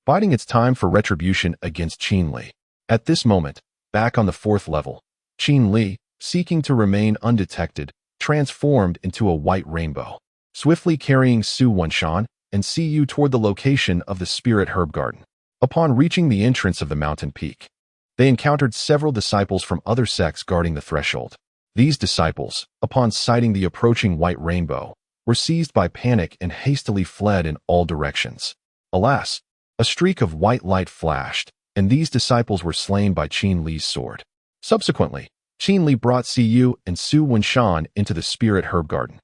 biding its time for retribution against Qin Li. At this moment, back on the 4th level, Qin Li, seeking to remain undetected, transformed into a white rainbow, swiftly carrying Su Wenshan and Siyu toward the location of the Spirit Herb Garden. Upon reaching the entrance of the mountain peak, They encountered several disciples from other sects guarding the threshold. These disciples, upon sighting the approaching white rainbow, were seized by panic and hastily fled in all directions. Alas, a streak of white light flashed, and these disciples were slain by Qin Li's sword. Subsequently, Qin Li brought Siyu and Su Wenshan into the spirit herb garden,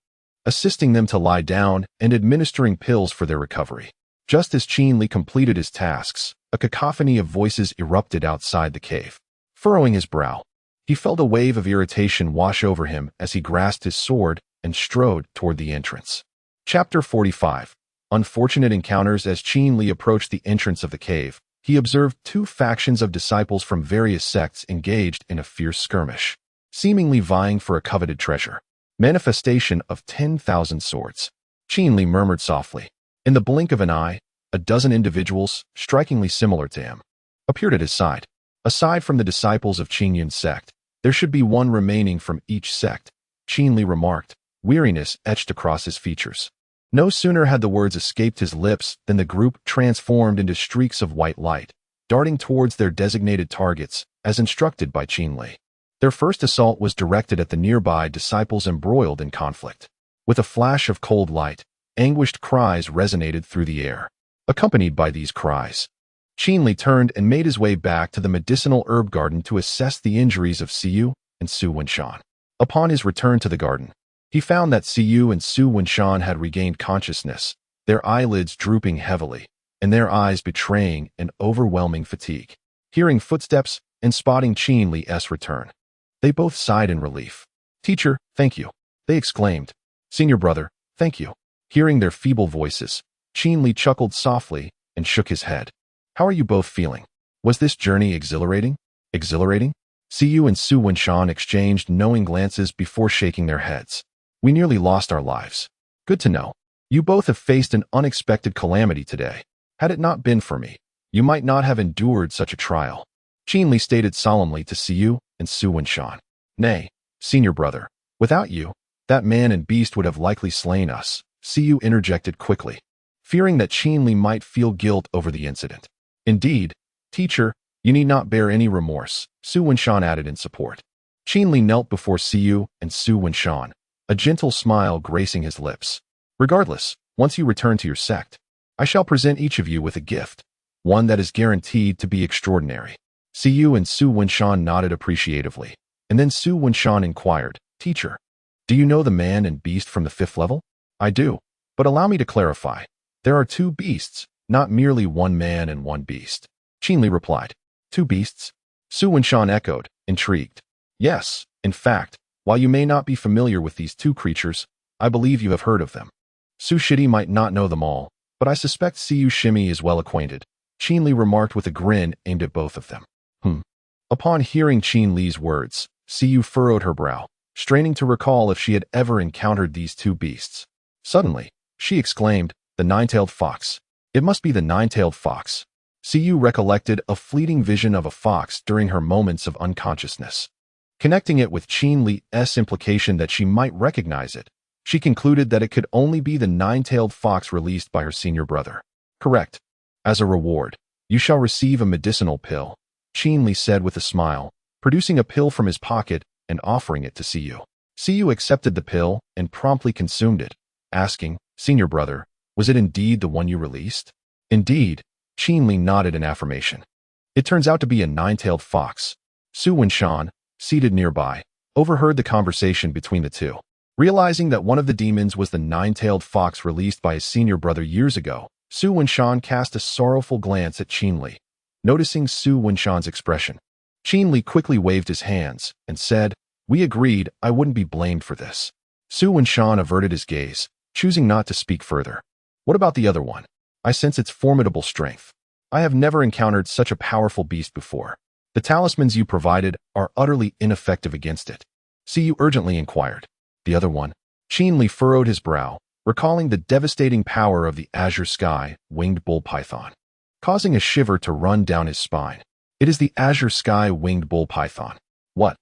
assisting them to lie down and administering pills for their recovery. Just as Qin Li completed his tasks, a cacophony of voices erupted outside the cave. Furrowing his brow, he felt a wave of irritation wash over him as he grasped his sword and strode toward the entrance. Chapter 45. Unfortunate encounters. As Qin Li approached the entrance of the cave, he observed two factions of disciples from various sects engaged in a fierce skirmish, seemingly vying for a coveted treasure. Manifestation of 10,000 swords. Qin Li murmured softly. In the blink of an eye, a dozen individuals, strikingly similar to him, appeared at his side. Aside from the disciples of Qingyun's sect, there should be one remaining from each sect, Qin Li remarked, weariness etched across his features. No sooner had the words escaped his lips than the group transformed into streaks of white light, darting towards their designated targets, as instructed by Qin Li. Their first assault was directed at the nearby disciples embroiled in conflict. With a flash of cold light, anguished cries resonated through the air. Accompanied by these cries, Qin Li turned and made his way back to the medicinal herb garden to assess the injuries of Siyu and Su Wenshan. Upon his return to the garden, he found that Siyu and Su Wenshan had regained consciousness, their eyelids drooping heavily, and their eyes betraying an overwhelming fatigue. Hearing footsteps and spotting Qin Li's return, they both sighed in relief. "Teacher, thank you," they exclaimed. "Senior brother, thank you." Hearing their feeble voices, Qin Li chuckled softly and shook his head. "How are you both feeling? Was this journey exhilarating?" "Exhilarating?" Siyu and Su Wenshan exchanged knowing glances before shaking their heads. "We nearly lost our lives." "Good to know. You both have faced an unexpected calamity today. Had it not been for me, you might not have endured such a trial," Qin Li stated solemnly to Siyu and Su Wenshan. "Nay, senior brother, without you, that man and beast would have likely slain us," Siyu interjected quickly, fearing that Qin Li might feel guilt over the incident. "Indeed, teacher, you need not bear any remorse," Su Wenshan added in support. Qin Li knelt before Siyu and Su Wenshan, a gentle smile gracing his lips. "Regardless, once you return to your sect, I shall present each of you with a gift, one that is guaranteed to be extraordinary." Siyu and Su Wenshan nodded appreciatively, and then Su Wenshan inquired, "Teacher, do you know the man and beast from the 5th level?" "I do, but allow me to clarify. There are two beasts, not merely one man and one beast," Qin Li replied. "Two beasts?" Su Wenshan echoed, intrigued. "Yes, in fact, while you may not be familiar with these two creatures, I believe you have heard of them. Su Shidi might not know them all, but I suspect Siyu Shimi is well acquainted," Qin Li remarked with a grin aimed at both of them. Upon hearing Qin Li's words, Siyu furrowed her brow, straining to recall if she had ever encountered these two beasts. Suddenly, she exclaimed, "The nine-tailed fox. It must be the nine-tailed fox." Siyu recollected a fleeting vision of a fox during her moments of unconsciousness. Connecting it with Qin Li's implication that she might recognize it, she concluded that it could only be the nine-tailed fox released by her senior brother. "Correct. As a reward, you shall receive a medicinal pill," Qin Li said with a smile, producing a pill from his pocket and offering it to Siyu. Siyu accepted the pill and promptly consumed it, asking, "Senior brother, was it indeed the one you released?" "Indeed," Qin Li nodded in affirmation. "It turns out to be a nine-tailed fox." Su Wenshan, seated nearby, overheard the conversation between the two. Realizing that one of the demons was the nine-tailed fox released by his senior brother years ago, Su Wenshan cast a sorrowful glance at Qin Li. Noticing Su Wenshan's expression, Qin Li quickly waved his hands and said, "We agreed I wouldn't be blamed for this." Su Wenshan averted his gaze, choosing not to speak further. "What about the other one? I sense its formidable strength. I have never encountered such a powerful beast before. The talismans you provided are utterly ineffective against it." Siyu urgently inquired. "The other one?" Qin Li furrowed his brow, recalling the devastating power of the azure sky winged bull python, causing a shiver to run down his spine. "It is the azure sky winged bull python." What?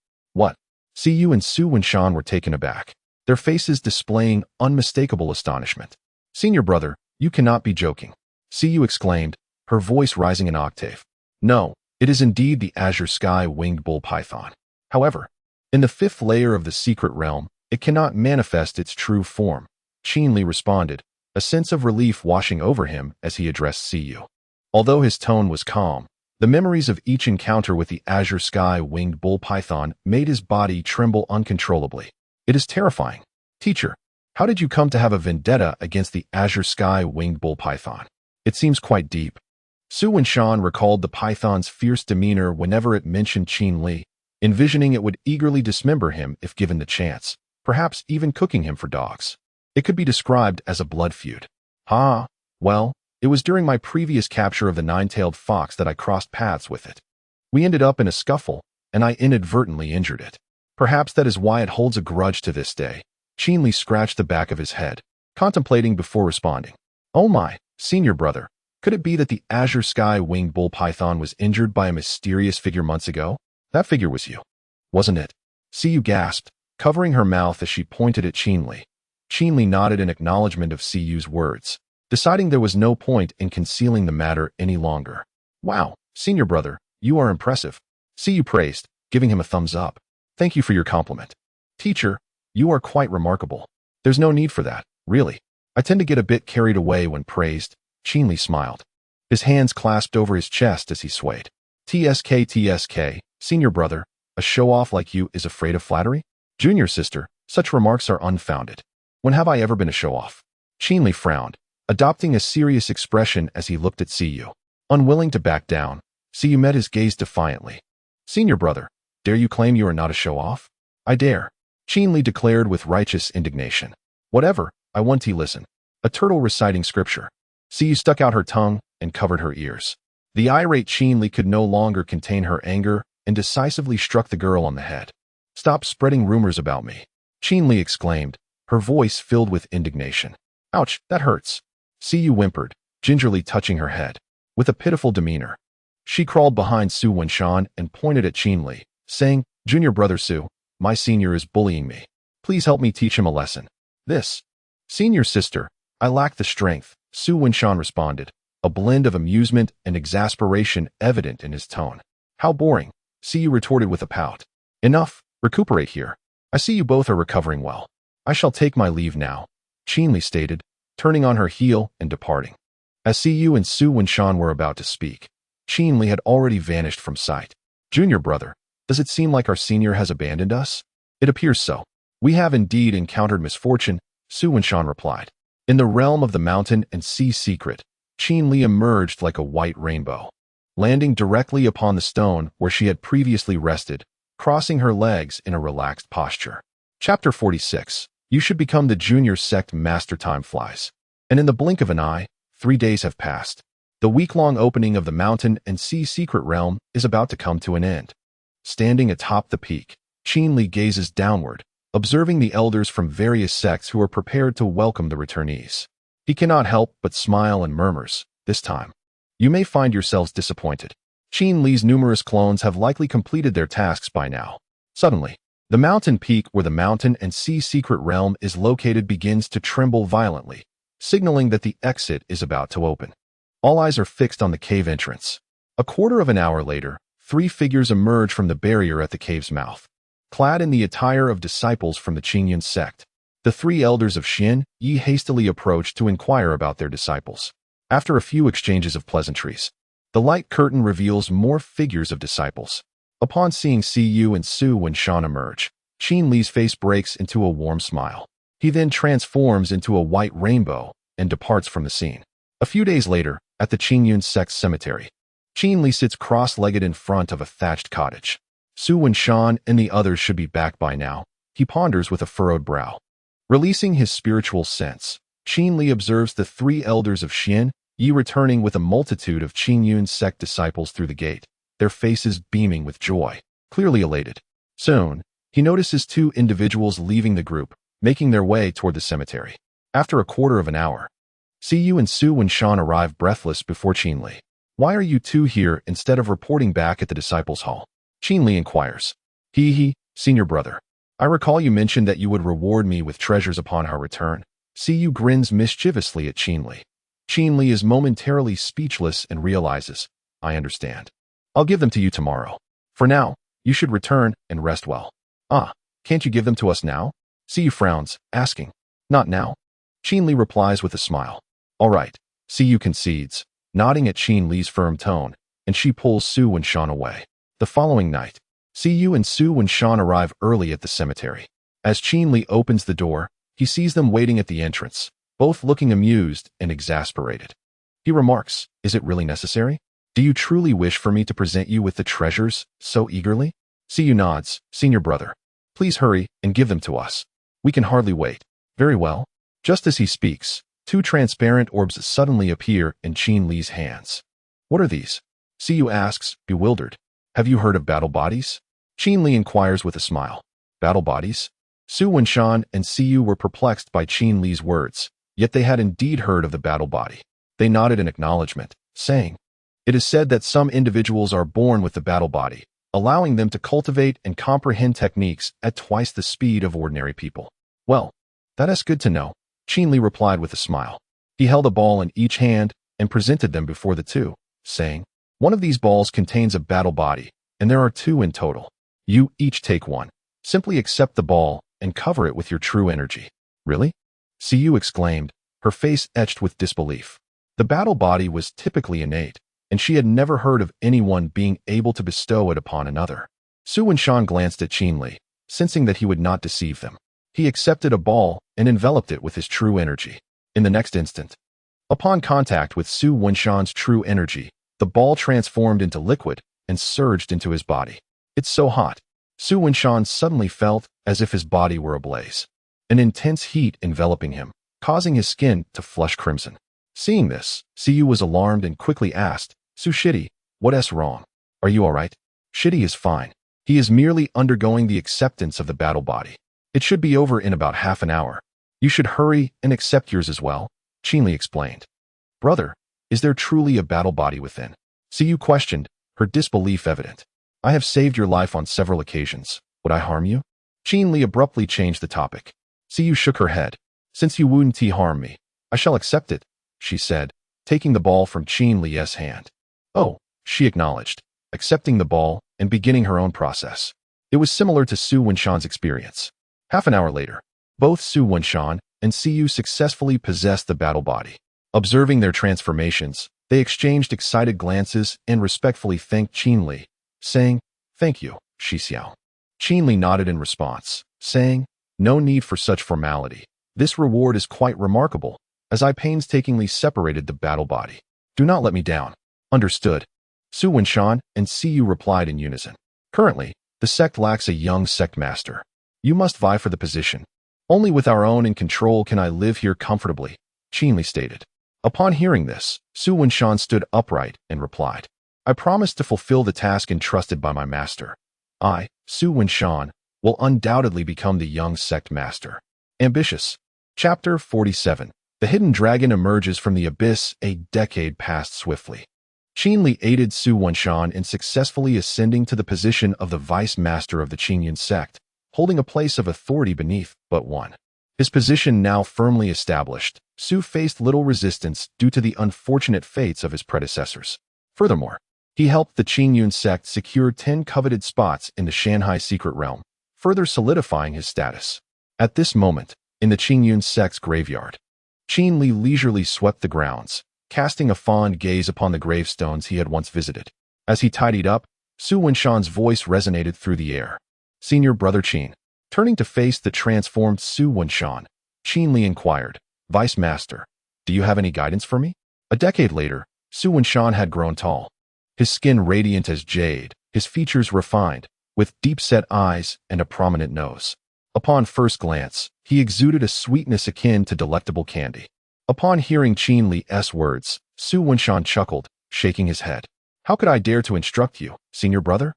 Siyu and Su Wenshan were taken aback, their faces displaying unmistakable astonishment. "Senior brother, you cannot be joking," Siyu exclaimed, her voice rising an octave. "No, It is indeed the azure sky winged bull python. However, in the fifth layer of the secret realm, it cannot manifest its true form. Qin Li responded, a sense of relief washing over him as he addressed Siyu. Although his tone was calm, the memories of each encounter with the azure sky winged bull python made his body tremble uncontrollably. It is terrifying. Teacher, how did you come to have a vendetta against the azure sky winged bull python? It seems quite deep. Su Wenshan recalled the python's fierce demeanor whenever it mentioned Qin Li, envisioning it would eagerly dismember him if given the chance, perhaps even cooking him for dogs. It could be described as a blood feud. Well, it was during my previous capture of the nine-tailed fox that I crossed paths with it. We ended up in a scuffle, and I inadvertently injured it. Perhaps that is why it holds a grudge to this day. Qin Li scratched the back of his head, contemplating before responding. Oh my, senior brother, could it be that the azure sky winged bull python was injured by a mysterious figure months ago? That figure was you, wasn't it? Siyu gasped, covering her mouth as she pointed at Qin Li. Qin Li nodded in acknowledgement of Siyu's words, deciding there was no point in concealing the matter any longer. Wow, senior brother, you are impressive. Siyu praised, giving him a thumbs up. Thank you for your compliment. Teacher, you are quite remarkable. There's no need for that, really. I tend to get a bit carried away when praised. Qin Li smiled. His hands clasped over his chest as he swayed. TSK, senior brother, a show-off like you is afraid of flattery? Junior sister, such remarks are unfounded. When have I ever been a show-off? Qin Li frowned, adopting a serious expression as he looked at Siyu. Unwilling to back down, Siyu met his gaze defiantly. Senior brother, dare you claim you are not a show-off? I dare, Qin Li declared with righteous indignation. Whatever, I want to listen. A turtle reciting scripture. Siyu stuck out her tongue and covered her ears. The irate Qin Li could no longer contain her anger and decisively struck the girl on the head. Stop spreading rumors about me, Qin Li exclaimed, her voice filled with indignation. Ouch, that hurts. Siyu whimpered, gingerly touching her head. With a pitiful demeanor, she crawled behind Su Wenshan and pointed at Qin Li, saying, Junior brother Su, my senior is bullying me. Please help me teach him a lesson. This. Senior sister, I lack the strength, Su Wenshan responded, a blend of amusement and exasperation evident in his tone. How boring, Siyu retorted with a pout. Enough, recuperate here. I see you both are recovering well. I shall take my leave now, Qin Li stated, turning on her heel and departing. As Siyu and Su Wenshan were about to speak, Qin Li had already vanished from sight. Junior brother, does it seem like our senior has abandoned us? It appears so. We have indeed encountered misfortune, Su Wenshan replied. In the realm of the mountain and sea secret, Qin Li emerged like a white rainbow, landing directly upon the stone where she had previously rested, crossing her legs in a relaxed posture. Chapter 46. You should become the junior sect master. Time flies. And in the blink of an eye, 3 days have passed. The week-long opening of the mountain and sea secret realm is about to come to an end. Standing atop the peak, Qin Li gazes downward, observing the elders from various sects who are prepared to welcome the returnees. He cannot help but smile and murmurs, this time, you may find yourselves disappointed. Qin Li's numerous clones have likely completed their tasks by now. Suddenly, the mountain peak where the mountain and sea secret realm is located begins to tremble violently, signaling that the exit is about to open. All eyes are fixed on the cave entrance. A quarter of an hour later, 3 figures emerge from the barrier at the cave's mouth, clad in the attire of disciples from the Qingyun sect. The 3 elders of Xin Yi hastily approach to inquire about their disciples. After a few exchanges of pleasantries, the light curtain reveals more figures of disciples. Upon seeing Siyu and Su Wenshan emerge, Qin Li's face breaks into a warm smile. He then transforms into a white rainbow and departs from the scene. A few days later, at the Qingyun sect cemetery, Qin Li sits cross-legged in front of a thatched cottage. Su Wenshan and the others should be back by now, he ponders with a furrowed brow. Releasing his spiritual sense, Qin Li observes the 3 elders of Xin Yi returning with a multitude of Qingyun sect disciples through the gate, their faces beaming with joy, clearly elated. Soon, he notices 2 individuals leaving the group, making their way toward the cemetery. After a quarter of an hour, Siyu and Su Wenshan arrive breathless before Qin Li. Why are you 2 here instead of reporting back at the disciples' hall? Qin Li inquires. Senior brother. I recall you mentioned that you would reward me with treasures upon our return. Siyu grins mischievously at Qin Li. Qin Li is momentarily speechless and realizes, I understand. I'll give them to you tomorrow. For now, you should return and rest well. Ah, can't you give them to us now? Siyu frowns, asking. Not now. Qin Li replies with a smile. All right. Siyu concedes, nodding at Qin Li's firm tone, and she pulls Su Wenshan away. The following night, Siyu and Su Wenshan arrive early at the cemetery. As Qin Li opens the door, he sees them waiting at the entrance, both looking amused and exasperated. He remarks, Is it really necessary? Do you truly wish for me to present you with the treasures so eagerly? Siyu nods, Senior brother. Please hurry and give them to us. We can hardly wait. Very well. Just as he speaks, two transparent orbs suddenly appear in Qin Li's hands. What are these? Siyu asks, bewildered. Have you heard of battle bodies? Qin Li inquires with a smile. Battle bodies? Su Wenshan and Siyu were perplexed by Qin Li's words, yet they had indeed heard of the battle body. They nodded in acknowledgement, saying, It is said that some individuals are born with the battle body, allowing them to cultivate and comprehend techniques at twice the speed of ordinary people. Well, that is good to know, Qin Li replied with a smile. He held a ball in each hand and presented them before the two, saying, One of these balls contains a battle body, and there are two in total. You each take one. Simply accept the ball and cover it with your true energy. Really? Siyu exclaimed, her face etched with disbelief. The battle body was typically innate, and she had never heard of anyone being able to bestow it upon another. Su Wenshan glanced at Qin Li, sensing that he would not deceive them. He accepted a ball and enveloped it with his true energy. In the next instant, upon contact with Su Wenshan's true energy, the ball transformed into liquid and surged into his body. It's so hot. Su Wenshan suddenly felt as if his body were ablaze. An intense heat enveloping him, causing his skin to flush crimson. Seeing this, Siyu was alarmed and quickly asked, Su Shidi, what's wrong? Are you all right? Shidi is fine. He is merely undergoing the acceptance of the battle body. It should be over in about half an hour. You should hurry and accept yours as well, Qin Li explained. Brother, is there truly a battle body within? Siyu questioned, her disbelief evident. I have saved your life on several occasions. Would I harm you? Qin Li abruptly changed the topic. Siyu shook her head. Since you wouldn't harm me, I shall accept it, she said, taking the ball from Qin Li's hand. Oh, she acknowledged, accepting the ball and beginning her own process. It was similar to Su Wenshan's experience. Half an hour later, both Su Wenshan and Siyu successfully possessed the battle body. Observing their transformations, they exchanged excited glances and respectfully thanked Qin Li, saying, Thank you, Shi Xiao. Qin Li nodded in response, saying, No need for such formality. This reward is quite remarkable, as I painstakingly separated the battle body. Do not let me down. Understood. Su Wenshan and Siyu replied in unison. Currently, the sect lacks a young sect master. You must vie for the position. Only with our own in control can I live here comfortably, Qin Li stated. Upon hearing this, Su Wenshan stood upright and replied, I promise to fulfill the task entrusted by my master. I, Su Wenshan, will undoubtedly become the young sect master. Ambitious. Chapter 47. The hidden dragon emerges from the abyss. A decade passed swiftly. Qin Li aided Su Wenshan in successfully ascending to the position of the vice master of the Qingyun sect, holding a place of authority beneath but one. His position now firmly established, Su faced little resistance due to the unfortunate fates of his predecessors. Furthermore, he helped the Qingyun sect secure 10 coveted spots in the Shanghai secret realm, further solidifying his status. At this moment, in the Qingyun sect's graveyard, Qin Li leisurely swept the grounds, casting a fond gaze upon the gravestones he had once visited. As he tidied up, Su Wenshan's voice resonated through the air. Senior brother Qin. Turning to face the transformed Su Wenshan, Qin Li inquired, Vice Master, do you have any guidance for me? A decade later, Su Wenshan had grown tall. His skin radiant as jade, his features refined, with deep-set eyes and a prominent nose. Upon first glance, he exuded a sweetness akin to delectable candy. Upon hearing Qin Li's words, Su Wenshan chuckled, shaking his head. How could I dare to instruct you, senior brother?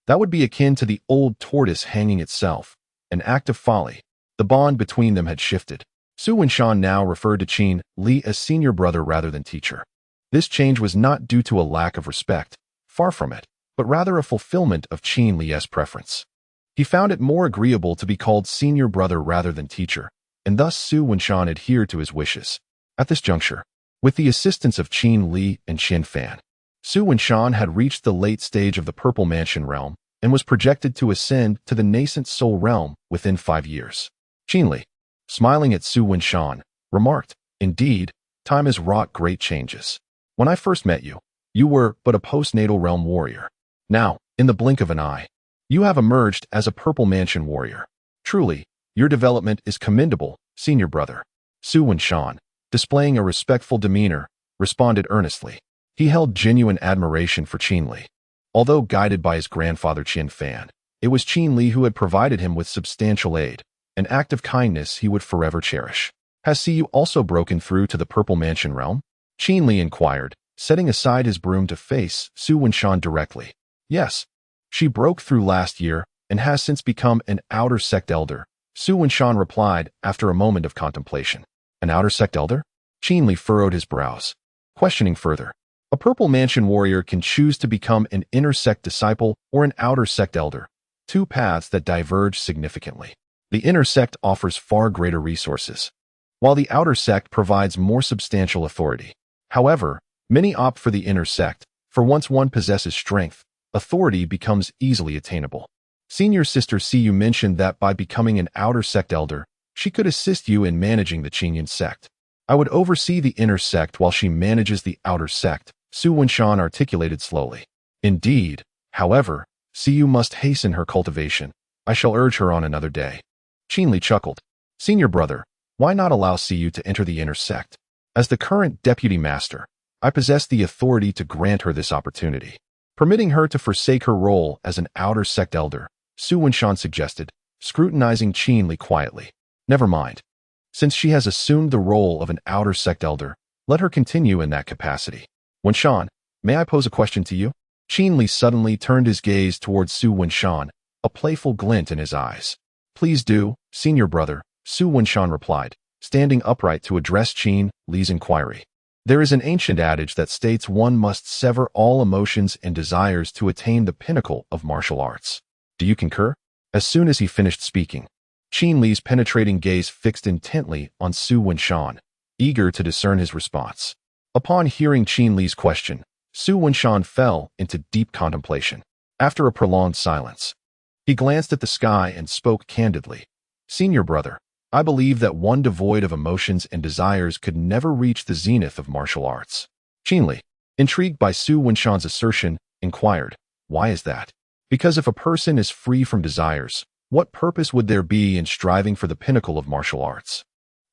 That would be akin to the old tortoise hanging itself, an act of folly. The bond between them had shifted. Su Wenshan now referred to Qin Li as senior brother rather than teacher. This change was not due to a lack of respect, far from it, but rather a fulfillment of Qin Li's preference. He found it more agreeable to be called senior brother rather than teacher, and thus Su Wenshan adhered to his wishes. At this juncture, with the assistance of Qin Li and Qin Fan, Su Wenshan had reached the late stage of the Purple Mansion realm and was projected to ascend to the nascent Soul realm within 5 years. Qinli, smiling at Su Wenshan, remarked, "Indeed, time has wrought great changes. When I first met you, you were but a postnatal realm warrior. Now, in the blink of an eye, you have emerged as a Purple Mansion warrior. Truly, your development is commendable, senior brother." Su Wenshan, displaying a respectful demeanor, responded earnestly. He held genuine admiration for Qinli. Although guided by his grandfather Qin Fan, it was Qinli who had provided him with substantial aid, an act of kindness he would forever cherish. "Has Siyu also broken through to the Purple Mansion realm?" Qinli inquired, setting aside his broom to face Su Wenshan directly. "Yes, she broke through last year and has since become an outer sect elder," Su Wenshan replied after a moment of contemplation. "An outer sect elder?" Qinli furrowed his brows, questioning further. "A Purple Mansion warrior can choose to become an inner sect disciple or an outer sect elder, two paths that diverge significantly. The inner sect offers far greater resources, while the outer sect provides more substantial authority. However, many opt for the inner sect, for once one possesses strength, authority becomes easily attainable. Senior sister Siyu mentioned that by becoming an outer sect elder, she could assist you in managing the Qingyun sect. I would oversee the inner sect while she manages the outer sect," Su Wenshan articulated slowly. "Indeed, however, Siyu must hasten her cultivation. I shall urge her on another day." Qinli chuckled. "Senior brother, why not allow Siyu to enter the inner sect? As the current deputy master, I possess the authority to grant her this opportunity." Permitting her to forsake her role as an outer sect elder, Su Wenshan suggested, scrutinizing Qinli quietly. "Never mind. Since she has assumed the role of an outer sect elder, let her continue in that capacity. Wenshan, may I pose a question to you?" Qinli suddenly turned his gaze towards Su Wenshan, a playful glint in his eyes. "Please do, senior brother," Su Wenshan replied, standing upright to address Qinli's inquiry. "There is an ancient adage that states one must sever all emotions and desires to attain the pinnacle of martial arts. Do you concur?" As soon as he finished speaking, Qinli's penetrating gaze fixed intently on Su Wenshan, eager to discern his response. Upon hearing Qinli's question, Su Wenshan fell into deep contemplation. After a prolonged silence, he glanced at the sky and spoke candidly. "Senior brother, I believe that one devoid of emotions and desires could never reach the zenith of martial arts." Qinli, intrigued by Su Wenshan's assertion, inquired, "Why is that?" "Because if a person is free from desires, what purpose would there be in striving for the pinnacle of martial arts?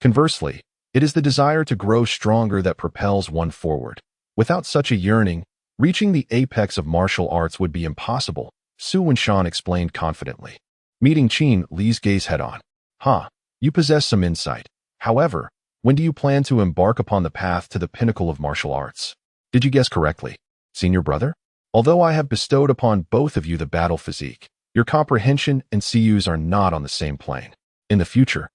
Conversely, it is the desire to grow stronger that propels one forward. Without such a yearning, reaching the apex of martial arts would be impossible," Su Wenshan explained confidently. Meeting Qinli's gaze head-on. You possess some insight. However, when do you plan to embark upon the path to the pinnacle of martial arts?" "Did you guess correctly, senior brother? Although I have bestowed upon both of you the battle physique, your comprehension and Siyu's are not on the same plane. In the future,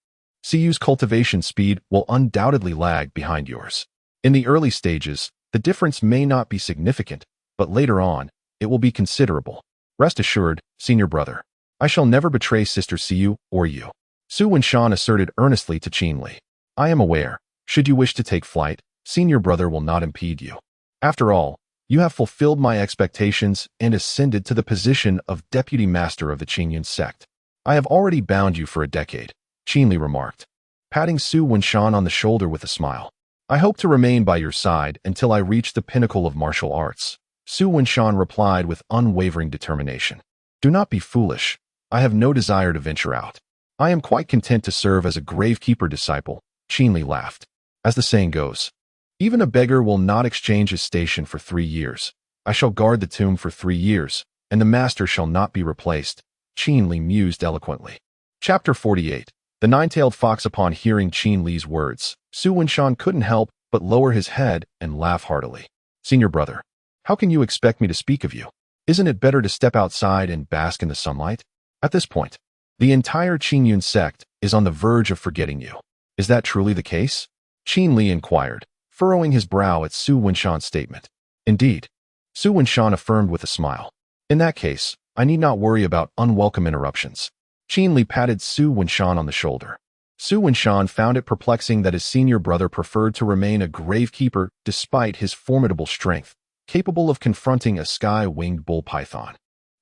Siyu's cultivation speed will undoubtedly lag behind yours. In the early stages, the difference may not be significant, but later on, it will be considerable. Rest assured, senior brother, I shall never betray Sister Siyu or you." Su Wenshan asserted earnestly to Qinli. "I am aware, should you wish to take flight, senior brother will not impede you. After all, you have fulfilled my expectations and ascended to the position of deputy master of the Qingyun sect. I have already bound you for a decade," Qinli remarked, patting Su Wenshan on the shoulder with a smile. "I hope to remain by your side until I reach the pinnacle of martial arts," Su Wenshan replied with unwavering determination. "Do not be foolish. I have no desire to venture out. I am quite content to serve as a gravekeeper disciple," Qinli laughed. "As the saying goes, even a beggar will not exchange his station for 3 years. I shall guard the tomb for 3 years, and the master shall not be replaced," Qinli mused eloquently. Chapter 48. The Nine-Tailed Fox. Upon hearing Qinli's words, Su Wenshan couldn't help but lower his head and laugh heartily. "Senior brother, how can you expect me to speak of you? Isn't it better to step outside and bask in the sunlight? At this point, the entire Qingyun sect is on the verge of forgetting you. Is that truly the case?" Qinli inquired, furrowing his brow at Su Wenshan's statement. "Indeed," Su Wenshan affirmed with a smile. "In that case, I need not worry about unwelcome interruptions." Qinli patted Su Wenshan on the shoulder. Su Wenshan found it perplexing that his senior brother preferred to remain a gravekeeper despite his formidable strength, capable of confronting a sky-winged bull python.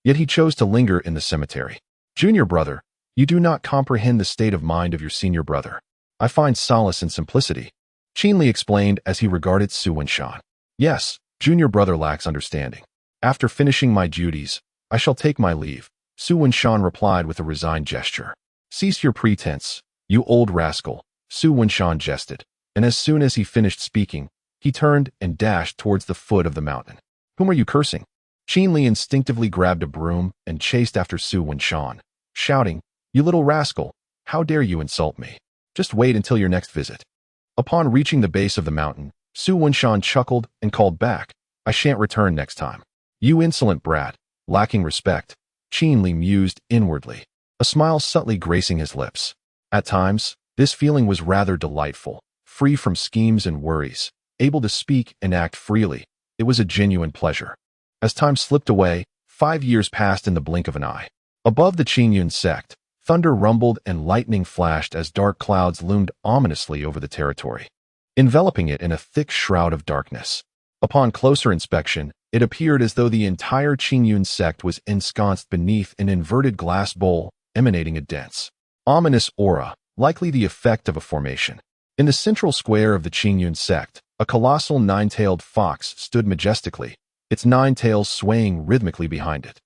Yet he chose to linger in the cemetery. Junior brother, you do not comprehend the state of mind of your senior brother. I find solace in simplicity, Qin Li explained as he regarded Su Wenshan. Yes, junior brother lacks understanding. After finishing my duties, I shall take my leave, Su Wenshan replied with a resigned gesture. Cease your pretense, you old rascal, Su Wenshan jested, and as soon as he finished speaking, he turned and dashed towards the foot of the mountain. Whom are you cursing? Qin Li instinctively grabbed a broom and chased after Su Wenshan, shouting, You little rascal, how dare you insult me? Just wait until your next visit. Upon reaching the base of the mountain, Su Wenshan chuckled and called back, I shan't return next time. You insolent brat, lacking respect, Qin Li mused inwardly, a smile subtly gracing his lips. At times, this feeling was rather delightful, free from schemes and worries, able to speak and act freely. It was a genuine pleasure. As time slipped away, 5 years passed in the blink of an eye. Above the Qingyun sect, thunder rumbled and lightning flashed as dark clouds loomed ominously over the territory, enveloping it in a thick shroud of darkness. Upon closer inspection, it appeared as though the entire Qingyun sect was ensconced beneath an inverted glass bowl, emanating a dense, ominous aura, likely the effect of a formation. In the central square of the Qingyun sect, a colossal nine-tailed fox stood majestically, its 9 tails swaying rhythmically behind it.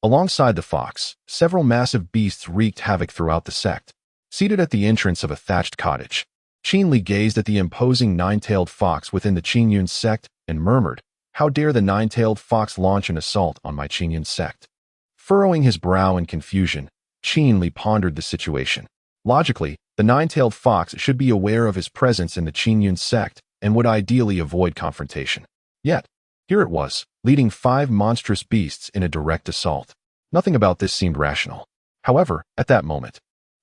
Alongside the fox, several massive beasts wreaked havoc throughout the sect. Seated at the entrance of a thatched cottage, Qin Li gazed at the imposing 9-tailed fox within the Qingyun sect and murmured, How dare the 9-tailed fox launch an assault on my Qingyun sect? Furrowing his brow in confusion, Qin Li pondered the situation. Logically, the 9-tailed fox should be aware of his presence in the Qingyun sect and would ideally avoid confrontation. Yet, here it was, leading 5 monstrous beasts in a direct assault. Nothing about this seemed rational. However, at that moment,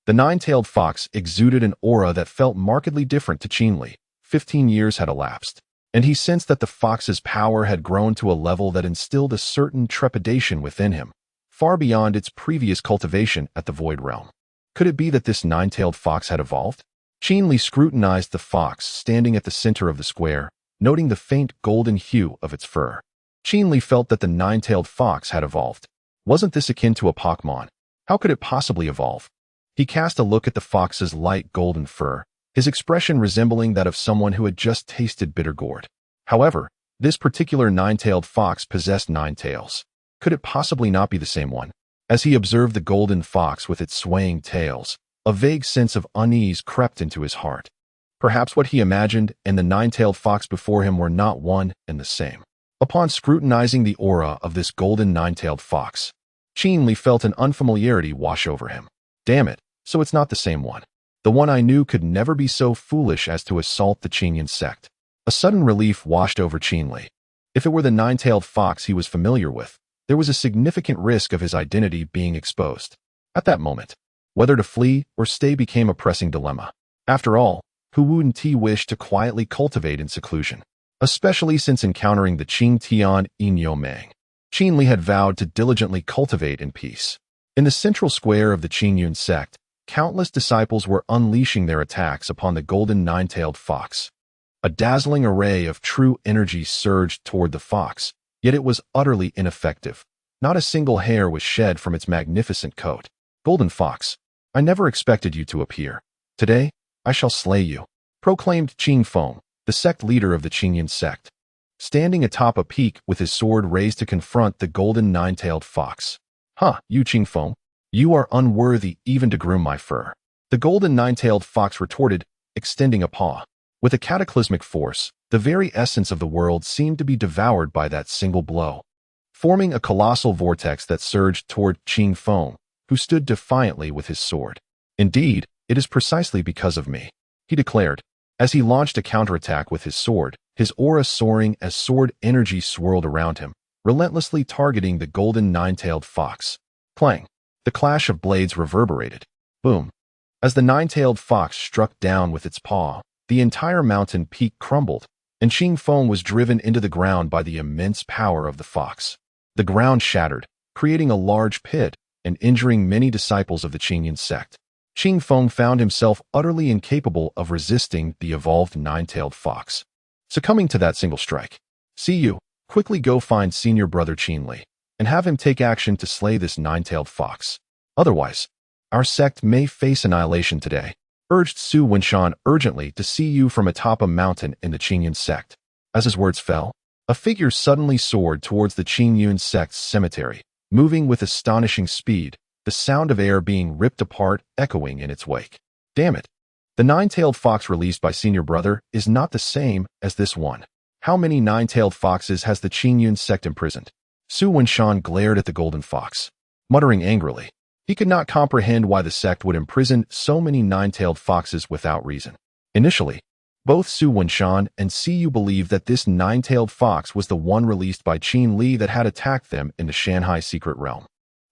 the 9-tailed fox exuded an aura that felt markedly different to Qin Li. 15 years had elapsed, and he sensed that the fox's power had grown to a level that instilled a certain trepidation within him, far beyond its previous cultivation at the Void Realm. Could it be that this 9-tailed fox had evolved? Qin Li scrutinized the fox standing at the center of the square, noting the faint golden hue of its fur. Qin Li felt that the 9-tailed fox had evolved. Wasn't this akin to a Pokemon? How could it possibly evolve? He cast a look at the fox's light golden fur, his expression resembling that of someone who had just tasted bitter gourd. However, this particular 9-tailed fox possessed 9 tails. Could it possibly not be the same one? As he observed the golden fox with its swaying tails, a vague sense of unease crept into his heart. Perhaps what he imagined and the 9-tailed fox before him were not one and the same. Upon scrutinizing the aura of this golden 9-tailed fox, Qin Li felt an unfamiliarity wash over him. Damn it, so it's not the same one. The one I knew could never be so foolish as to assault the Qingyun sect. A sudden relief washed over Qin Li. If it were the 9-tailed fox he was familiar with, there was a significant risk of his identity being exposed. At that moment, whether to flee or stay became a pressing dilemma. After all, who wouldn't he wish to quietly cultivate in seclusion? Especially since encountering the Qing Tian Inyo Mang, Qin Li had vowed to diligently cultivate in peace. In the central square of the Qingyun sect, countless disciples were unleashing their attacks upon the golden 9-tailed fox. A dazzling array of true energy surged toward the fox, yet it was utterly ineffective. Not a single hair was shed from its magnificent coat. Golden fox, I never expected you to appear. Today, I shall slay you, proclaimed Qing Feng, the sect leader of the Qingyun sect, standing atop a peak with his sword raised to confront the golden 9-tailed fox. You Qing Feng, you are unworthy even to groom my fur. The golden 9-tailed fox retorted, extending a paw. With a cataclysmic force, the very essence of the world seemed to be devoured by that single blow, forming a colossal vortex that surged toward Qing Feng, who stood defiantly with his sword. Indeed, it is precisely because of me, he declared, as he launched a counterattack with his sword, his aura soaring as sword energy swirled around him, relentlessly targeting the golden 9-tailed fox. Clang! The clash of blades reverberated. Boom! As the 9-tailed fox struck down with its paw, the entire mountain peak crumbled, and Qing Feng was driven into the ground by the immense power of the fox. The ground shattered, creating a large pit and injuring many disciples of the Qingyun sect. Qing Feng found himself utterly incapable of resisting the evolved 9-tailed fox, succumbing to that single strike. See you, Quickly go find senior brother Qin Li and have him take action to slay this nine-tailed fox. Otherwise, our sect may face annihilation today," urged Su Wenshan urgently to see you from atop a mountain in the Qingyun sect. As his words fell, a figure suddenly soared towards the Qingyun sect's cemetery, moving with astonishing speed, the sound of air being ripped apart echoing in its wake. Damn it! The nine-tailed fox released by senior brother is not the same as this one. How many nine-tailed foxes has the Qingyun sect imprisoned? Su Wenshan glared at the golden fox, muttering angrily. He could not comprehend why the sect would imprison so many nine-tailed foxes without reason. Initially, both Su Wenshan and Siyu believed that this nine-tailed fox was the one released by Qin Li that had attacked them in the Shanghai secret realm.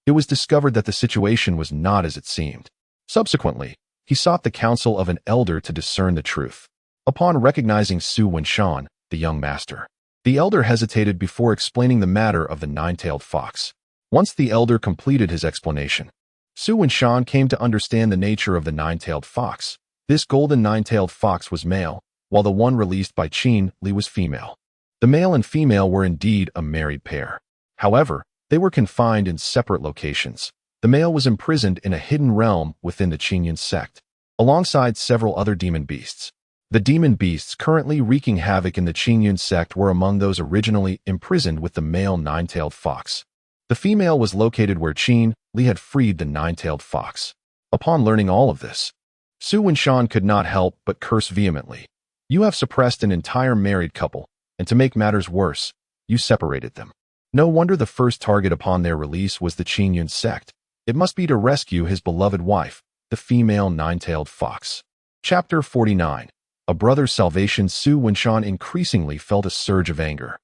It was discovered that the situation was not as it seemed. Subsequently, he sought the counsel of an elder to discern the truth. Upon recognizing Su Wenshan, the young master, the elder hesitated before explaining the matter of the nine-tailed fox. Once the elder completed his explanation, Su Wenshan came to understand the nature of the nine-tailed fox. This golden nine-tailed fox was male, while the one released by Qin Li was female. The male and female were indeed a married pair. However, they were confined in separate locations. The male was imprisoned in a hidden realm within the Qingyun sect, alongside several other demon beasts. The demon beasts currently wreaking havoc in the Qingyun sect were among those originally imprisoned with the male nine-tailed fox. The female was located where Qin Li had freed the nine-tailed fox. Upon learning all of this, Su Wenshan could not help but curse vehemently. You have suppressed an entire married couple, and to make matters worse, you separated them. No wonder the first target upon their release was the Qingyun sect. It must be to rescue his beloved wife, the female nine-tailed fox. Chapter 49. A brother's salvation. Su Wenshan increasingly felt a surge of anger.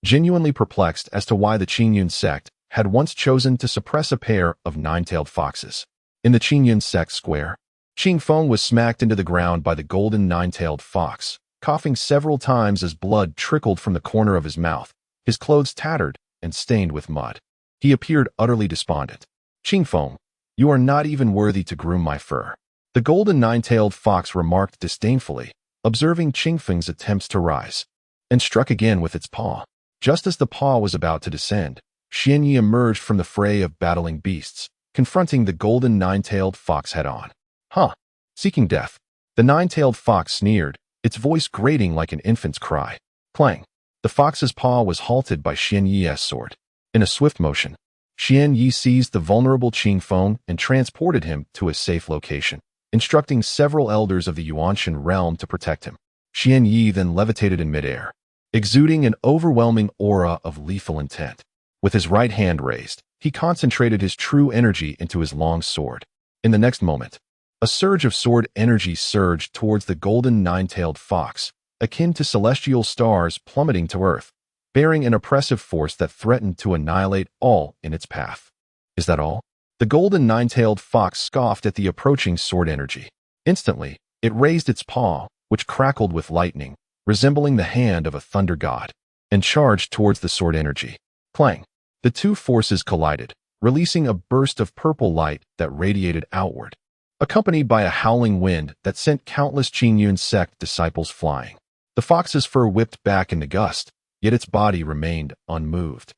Genuinely perplexed as to why the Qingyun sect had once chosen to suppress a pair of nine-tailed foxes. In the Qingyun sect square, Qing Feng was smacked into the ground by the golden nine-tailed fox, coughing several times as blood trickled from the corner of his mouth, his clothes tattered and stained with mud. He appeared utterly despondent. "Qing Feng, you are not even worthy to groom my fur," the golden nine-tailed fox remarked disdainfully, observing Qing Feng's attempts to rise, and struck again with its paw. Just as the paw was about to descend, Xian Yi emerged from the fray of battling beasts, confronting the golden nine-tailed fox head-on. "Huh, seeking death." The nine-tailed fox sneered, its voice grating like an infant's cry. Clang! The fox's paw was halted by Xian Yi's sword. In a swift motion, Xian Yi seized the vulnerable Qing Feng and transported him to a safe location, instructing several elders of the Yuanshan realm to protect him. Xian Yi then levitated in midair, exuding an overwhelming aura of lethal intent. With his right hand raised, he concentrated his true energy into his long sword. In the next moment, a surge of sword energy surged towards the golden nine-tailed fox, akin to celestial stars plummeting to earth, bearing an oppressive force that threatened to annihilate all in its path. "Is that all?" The golden nine-tailed fox scoffed at the approaching sword energy. Instantly, it raised its paw, which crackled with lightning, resembling the hand of a thunder god, and charged towards the sword energy. Clang! The two forces collided, releasing a burst of purple light that radiated outward, accompanied by a howling wind that sent countless Qingyun sect disciples flying. The fox's fur whipped back in the gust, yet its body remained unmoved,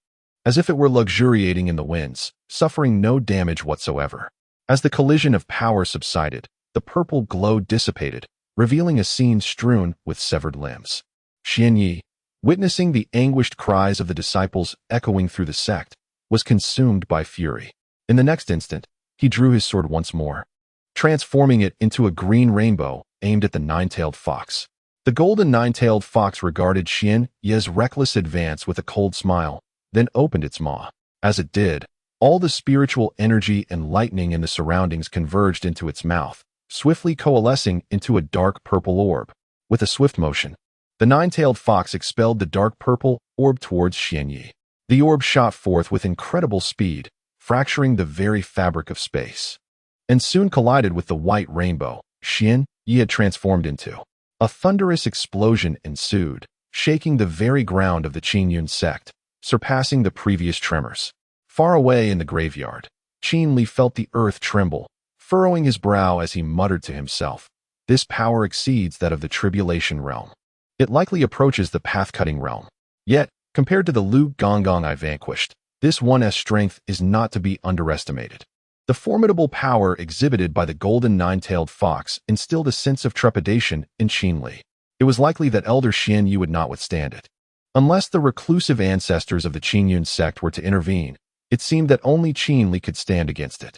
as if it were luxuriating in the winds, suffering no damage whatsoever. As the collision of power subsided, the purple glow dissipated, revealing a scene strewn with severed limbs. Xian Yi, witnessing the anguished cries of the disciples echoing through the sect, was consumed by fury. In the next instant, he drew his sword once more, transforming it into a green rainbow aimed at the nine-tailed fox. The golden nine-tailed fox regarded Xian Yi's reckless advance with a cold smile, then opened its maw. As it did, all the spiritual energy and lightning in the surroundings converged into its mouth, swiftly coalescing into a dark purple orb. With a swift motion, the nine-tailed fox expelled the dark purple orb towards Xian Yi. The orb shot forth with incredible speed, fracturing the very fabric of space, and soon collided with the white rainbow Xian Yi had transformed into. A thunderous explosion ensued, shaking the very ground of the Qingyun sect, surpassing the previous tremors. Far away in the graveyard, Qin Li felt the earth tremble, furrowing his brow as he muttered to himself, "This power exceeds that of the tribulation realm. It likely approaches the path-cutting realm. Yet, Compared to the Lu Gonggong I vanquished, this one's strength is not to be underestimated. The formidable power exhibited by the golden nine-tailed fox instilled a sense of trepidation in Qin Li. It was likely that Elder Xian Yu would not withstand it. Unless the reclusive ancestors of the Qingyun sect were to intervene, it seemed that only Qin Li could stand against it.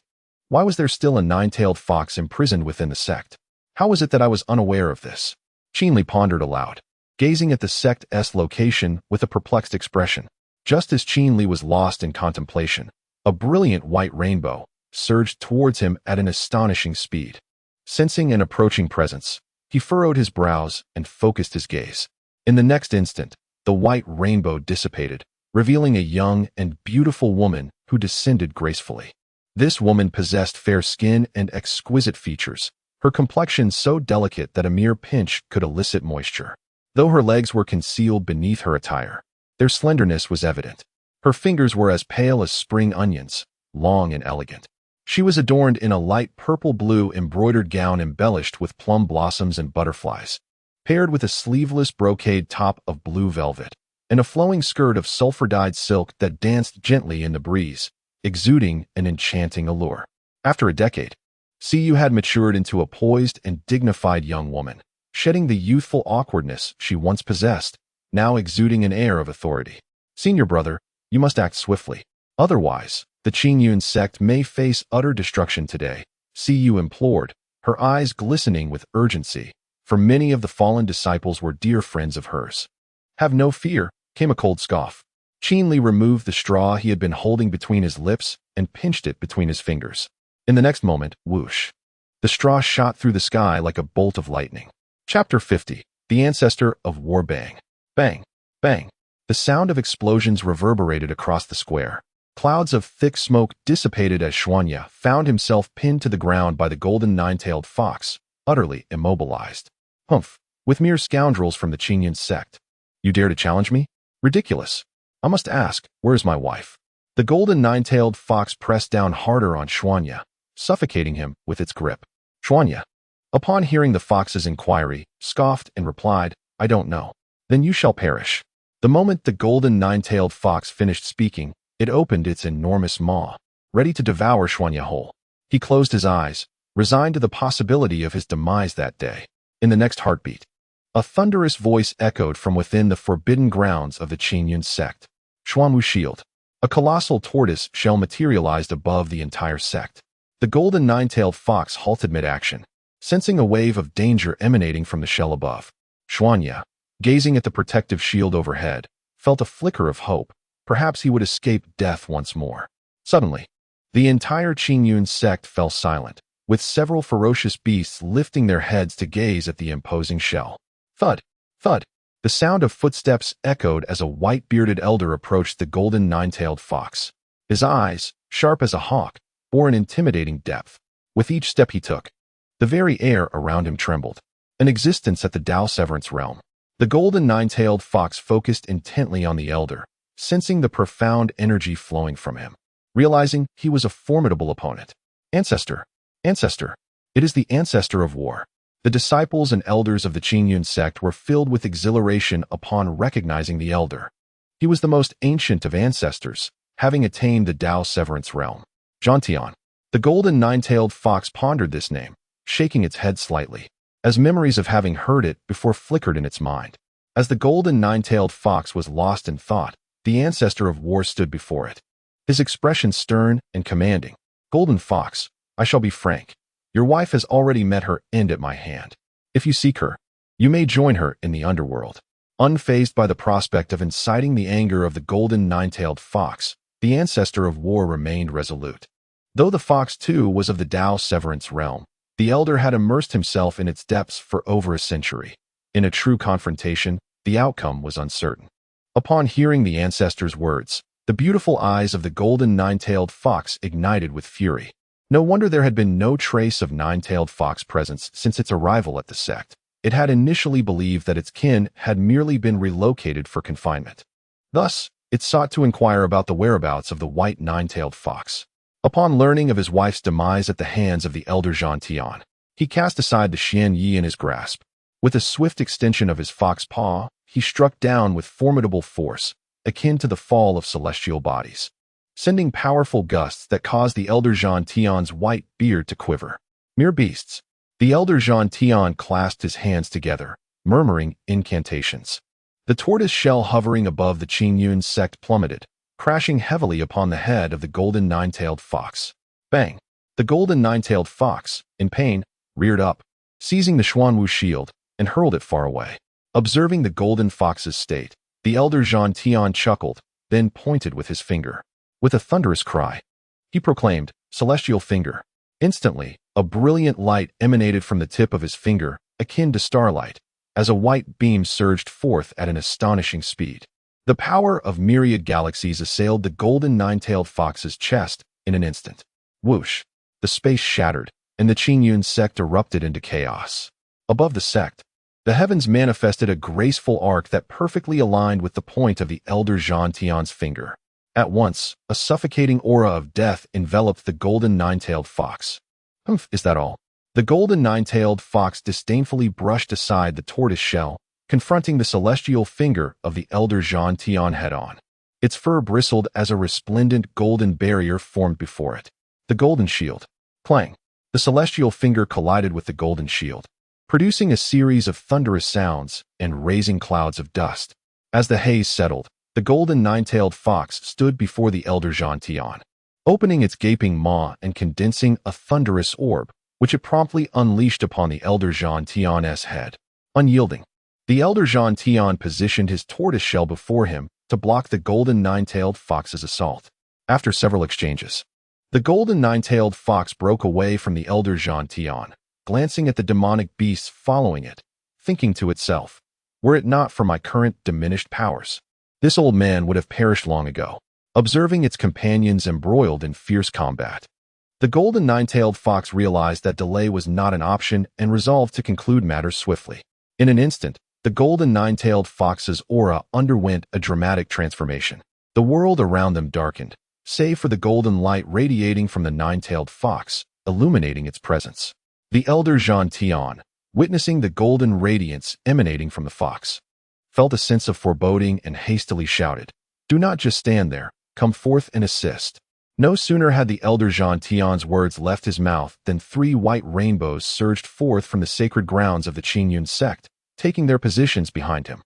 Why was there still a nine-tailed fox imprisoned within the sect? How was it that I was unaware of this? Qin Li pondered aloud, gazing at the sect's location with a perplexed expression. Just as Qin Li was lost in contemplation, a brilliant white rainbow surged towards him at an astonishing speed. Sensing an approaching presence, he furrowed his brows and focused his gaze. In the next instant, the white rainbow dissipated, revealing a young and beautiful woman who descended gracefully. This woman possessed fair skin and exquisite features, her complexion so delicate that a mere pinch could elicit moisture. Though her legs were concealed beneath her attire, their slenderness was evident. Her fingers were as pale as spring onions, long and elegant. She was adorned in a light purple-blue embroidered gown embellished with plum blossoms and butterflies, paired with a sleeveless brocade top of blue velvet, and a flowing skirt of sulfur-dyed silk that danced gently in the breeze, exuding an enchanting allure. After a decade, Siyu had matured into a poised and dignified young woman, shedding the youthful awkwardness she once possessed, now exuding an air of authority. Senior brother, you must act swiftly. Otherwise, the Qingyun sect may face utter destruction today, Siyu implored, her eyes glistening with urgency, for many of the fallen disciples were dear friends of hers. Have no fear, came a cold scoff. Qin Li removed the straw he had been holding between his lips and pinched it between his fingers. In the next moment, whoosh. The straw shot through the sky like a bolt of lightning. Chapter 50. The Ancestor of War. Bang. Bang. Bang. The sound of explosions reverberated across the square. Clouds of thick smoke dissipated as Xuanya found himself pinned to the ground by the golden nine-tailed fox, utterly immobilized. Humph. With mere scoundrels from the Qingyun sect. You dare to challenge me? Ridiculous. I must ask, where is my wife? The golden nine-tailed fox pressed down harder on Xuanya, suffocating him with its grip. Xuanya, upon hearing the fox's inquiry, scoffed and replied, I don't know. Then you shall perish. The moment the golden nine-tailed fox finished speaking, it opened its enormous maw, ready to devour Xuanya whole. He closed his eyes, resigned to the possibility of his demise that day. In the next heartbeat, a thunderous voice echoed from within the forbidden grounds of the Qingyun sect. Xuanwu Shield. A colossal tortoise shell materialized above the entire sect. The golden nine-tailed fox halted mid-action, sensing a wave of danger emanating from the shell above. Xuanya, gazing at the protective shield overhead, felt a flicker of hope. Perhaps he would escape death once more. Suddenly, the entire Qingyun sect fell silent, with several ferocious beasts lifting their heads to gaze at the imposing shell. Thud! Thud! The sound of footsteps echoed as a white-bearded elder approached the golden nine-tailed fox. His eyes, sharp as a hawk, bore an intimidating depth. With each step he took, the very air around him trembled. An existence at the Tao Severance realm. The golden nine-tailed fox focused intently on the elder, sensing the profound energy flowing from him, realizing he was a formidable opponent. Ancestor! Ancestor! It is the ancestor of war. The disciples and elders of the Qingyun sect were filled with exhilaration upon recognizing the elder. He was the most ancient of ancestors, having attained the Tao Severance realm. Zhantian. The golden nine-tailed fox pondered this name, shaking its head slightly, as memories of having heard it before flickered in its mind. As the golden nine-tailed fox was lost in thought, the ancestor of war stood before it. His expression stern and commanding. Golden fox, I shall be frank. Your wife has already met her end at my hand. If you seek her, you may join her in the underworld. Unfazed by the prospect of inciting the anger of the golden nine-tailed fox, the ancestor of war remained resolute. Though the fox too was of the Tao Severance realm, the elder had immersed himself in its depths for over a century. In a true confrontation, the outcome was uncertain. Upon hearing the ancestor's words, the beautiful eyes of the golden nine-tailed fox ignited with fury. No wonder there had been no trace of nine-tailed fox presence since its arrival at the sect. It had initially believed that its kin had merely been relocated for confinement. Thus, it sought to inquire about the whereabouts of the white nine-tailed fox. Upon learning of his wife's demise at the hands of the elder Zhantian, he cast aside the Xian Yi in his grasp. With a swift extension of his fox paw, he struck down with formidable force, akin to the fall of celestial bodies, sending powerful gusts that caused the elder Jean Tion's white beard to quiver. Mere beasts. The elder Jean Tion clasped his hands together, murmuring incantations. The tortoise shell hovering above the Qing Yun sect plummeted, crashing heavily upon the head of the golden nine-tailed fox. Bang! The golden nine-tailed fox, in pain, reared up, seizing the Xuanwu shield, and hurled it far away. Observing the golden fox's state, the elder Jean Tion chuckled, then pointed with his finger. With a thunderous cry, he proclaimed, "Celestial finger." Instantly, a brilliant light emanated from the tip of his finger, akin to starlight, as a white beam surged forth at an astonishing speed. The power of myriad galaxies assailed the golden nine-tailed fox's chest in an instant. Whoosh! The space shattered, and the Qing Yun sect erupted into chaos. Above the sect, the heavens manifested a graceful arc that perfectly aligned with the point of the elder Jean Tion's finger. At once, a suffocating aura of death enveloped the golden nine-tailed fox. "Humph, is that all?" The golden nine-tailed fox disdainfully brushed aside the tortoise shell, confronting the celestial finger of the elder Jean Tion head-on. Its fur bristled as a resplendent golden barrier formed before it. The golden shield. Clang! The celestial finger collided with the golden shield, producing a series of thunderous sounds and raising clouds of dust. As the haze settled, the golden nine-tailed fox stood before the elder Jean Tion, opening its gaping maw and condensing a thunderous orb, which it promptly unleashed upon the elder Jean Tion's head. Unyielding, the elder Jean Tion positioned his tortoise shell before him to block the golden nine-tailed fox's assault. After several exchanges, the golden nine-tailed fox broke away from the elder Jean Tion, glancing at the demonic beasts following it, thinking to itself, "Were it not for my current diminished powers, this old man would have perished long ago." Observing its companions embroiled in fierce combat, the golden nine-tailed fox realized that delay was not an option and resolved to conclude matters swiftly. In an instant, the golden nine-tailed fox's aura underwent a dramatic transformation. The world around them darkened, save for the golden light radiating from the nine-tailed fox, illuminating its presence. The elder Jean Tion, witnessing the golden radiance emanating from the fox, felt a sense of foreboding and hastily shouted, "Do not just stand there, come forth and assist." No sooner had the elder Jean Tion's words left his mouth than 3 white rainbows surged forth from the sacred grounds of the Qing Yun sect, taking their positions behind him.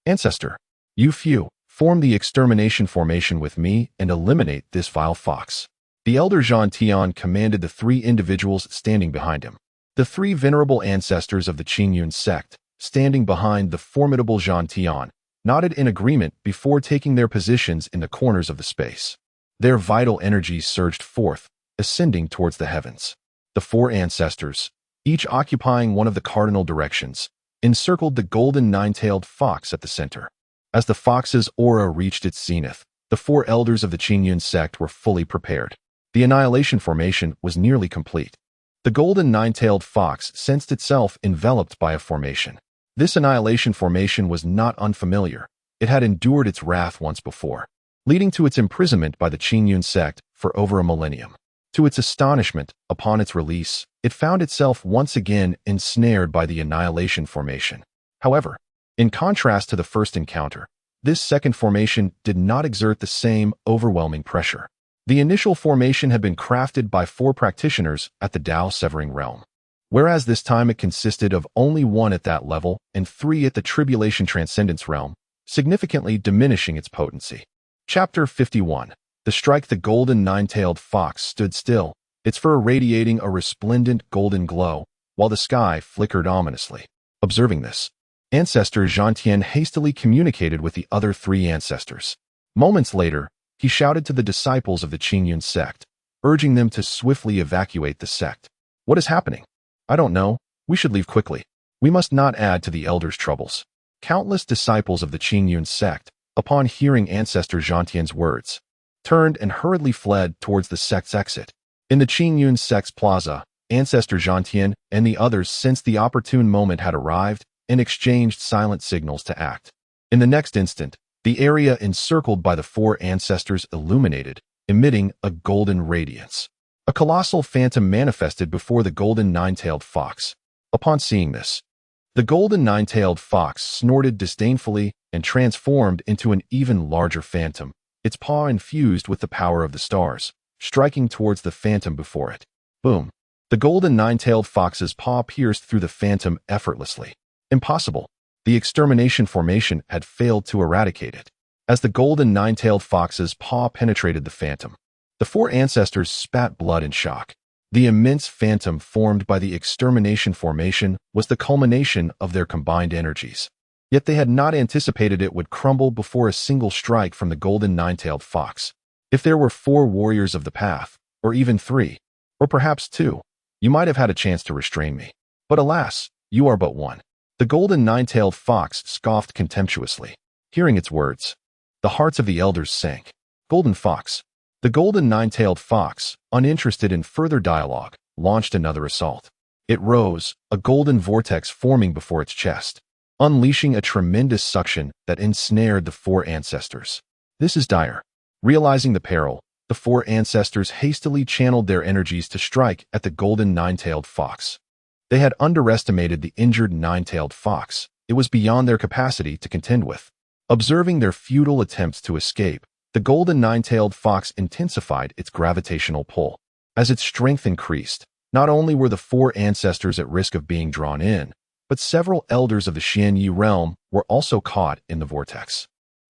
"Ancestor, you few, form the extermination formation with me and eliminate this vile fox." The elder Jean Tion commanded the 3 individuals standing behind him. The 3 venerable ancestors of the Qing Yun sect, standing behind the formidable Jean Tion, nodded in agreement before taking their positions in the corners of the space. Their vital energies surged forth, ascending towards the heavens. The 4 ancestors, each occupying one of the cardinal directions, encircled the golden nine-tailed fox at the center. As the fox's aura reached its zenith, the 4 elders of the Qing Yun sect were fully prepared. The annihilation formation was nearly complete. The golden nine-tailed fox sensed itself enveloped by a formation. This annihilation formation was not unfamiliar. It had endured its wrath once before, leading to its imprisonment by the Qing Yun sect for over a millennium. To its astonishment, upon its release, it found itself once again ensnared by the annihilation formation. However, in contrast to the first encounter, this second formation did not exert the same overwhelming pressure. The initial formation had been crafted by 4 practitioners at the Tao Severing Realm, whereas this time it consisted of only 1 at that level and 3 at the Tribulation Transcendence Realm, significantly diminishing its potency. Chapter 51. The strike. The golden nine-tailed fox stood still, its fur radiating a resplendent golden glow, while the sky flickered ominously. Observing this, Ancestor Jean Tion hastily communicated with the other 3 ancestors. Moments later, he shouted to the disciples of the Qing Yun sect, urging them to swiftly evacuate the sect. "What is happening?" "I don't know. We should leave quickly. We must not add to the elders' troubles." Countless disciples of the Qing Yun sect, upon hearing Ancestor Jean Tian's words, turned and hurriedly fled towards the sect's exit. In the Qing Yun sect's plaza, Ancestor Jean Tian and the others sensed the opportune moment had arrived and exchanged silent signals to act. In the next instant, the area encircled by the 4 ancestors illuminated, emitting a golden radiance. A colossal phantom manifested before the golden nine-tailed fox. Upon seeing this, The golden nine-tailed fox snorted disdainfully and transformed into an even larger phantom, its paw infused with the power of the stars, striking towards the phantom before it. Boom! The golden nine-tailed fox's paw pierced through the phantom effortlessly. Impossible! The extermination formation had failed to eradicate it. As the golden nine-tailed fox's paw penetrated the phantom, the four ancestors spat blood in shock. The immense phantom formed by the extermination formation was the culmination of their combined energies. Yet they had not anticipated it would crumble before a single strike from the golden nine-tailed fox. If there were 4 warriors of the path, or even 3, or perhaps 2, you might have had a chance to restrain me. But alas, you are but 1. The golden nine-tailed fox scoffed contemptuously. Hearing its words, the hearts of the elders sank. Golden fox. The golden nine-tailed fox, uninterested in further dialogue, launched another assault. It rose, a golden vortex forming before its chest, unleashing a tremendous suction that ensnared the 4 ancestors. This is dire. Realizing the peril, the 4 ancestors hastily channeled their energies to strike at the golden nine-tailed fox. They had underestimated the injured nine-tailed fox. It was beyond their capacity to contend with. Observing their futile attempts to escape, the golden nine-tailed fox intensified its gravitational pull. As its strength increased, not only were the 4 ancestors at risk of being drawn in, but several elders of the Xianyi realm were also caught in the vortex.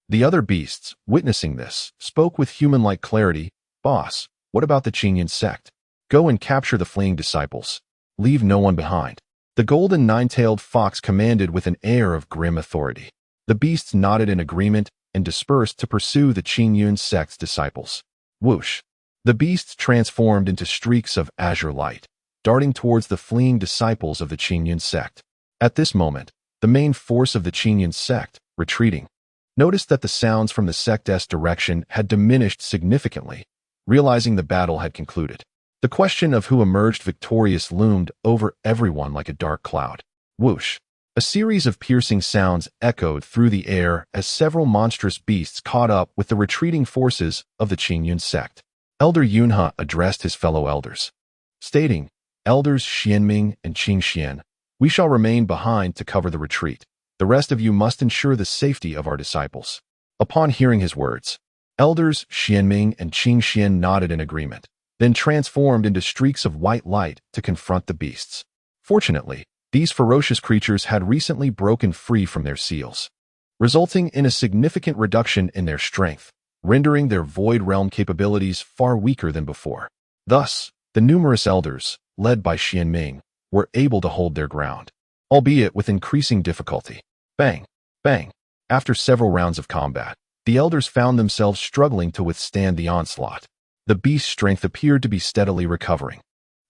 The other beasts, witnessing this, spoke with human-like clarity. Boss, what about the Qingyan sect? Go and capture the fleeing disciples. Leave no one behind. The golden nine-tailed fox commanded with an air of grim authority. The beasts nodded in agreement and dispersed to pursue the Qingyun sect's disciples. Whoosh! The beasts transformed into streaks of azure light, darting towards the fleeing disciples of the Qingyun sect. At this moment, the main force of the Qingyun sect, retreating, noticed that the sounds from the sect's direction had diminished significantly, realizing the battle had concluded. The question of who emerged victorious loomed over everyone like a dark cloud. Whoosh! A series of piercing sounds echoed through the air as several monstrous beasts caught up with the retreating forces of the Qingyun sect. Elder Yunhe addressed his fellow elders, stating, Elders Xianming and Qingxian, we shall remain behind to cover the retreat. The rest of you must ensure the safety of our disciples. Upon hearing his words, Elders Xianming and Qingxian nodded in agreement, then transformed into streaks of white light to confront the beasts. Fortunately, these ferocious creatures had recently broken free from their seals, resulting in a significant reduction in their strength, rendering their void realm capabilities far weaker than before. Thus, the numerous elders, led by Xianming, were able to hold their ground, albeit with increasing difficulty. Bang! Bang! After several rounds of combat, the elders found themselves struggling to withstand the onslaught. The beast's strength appeared to be steadily recovering.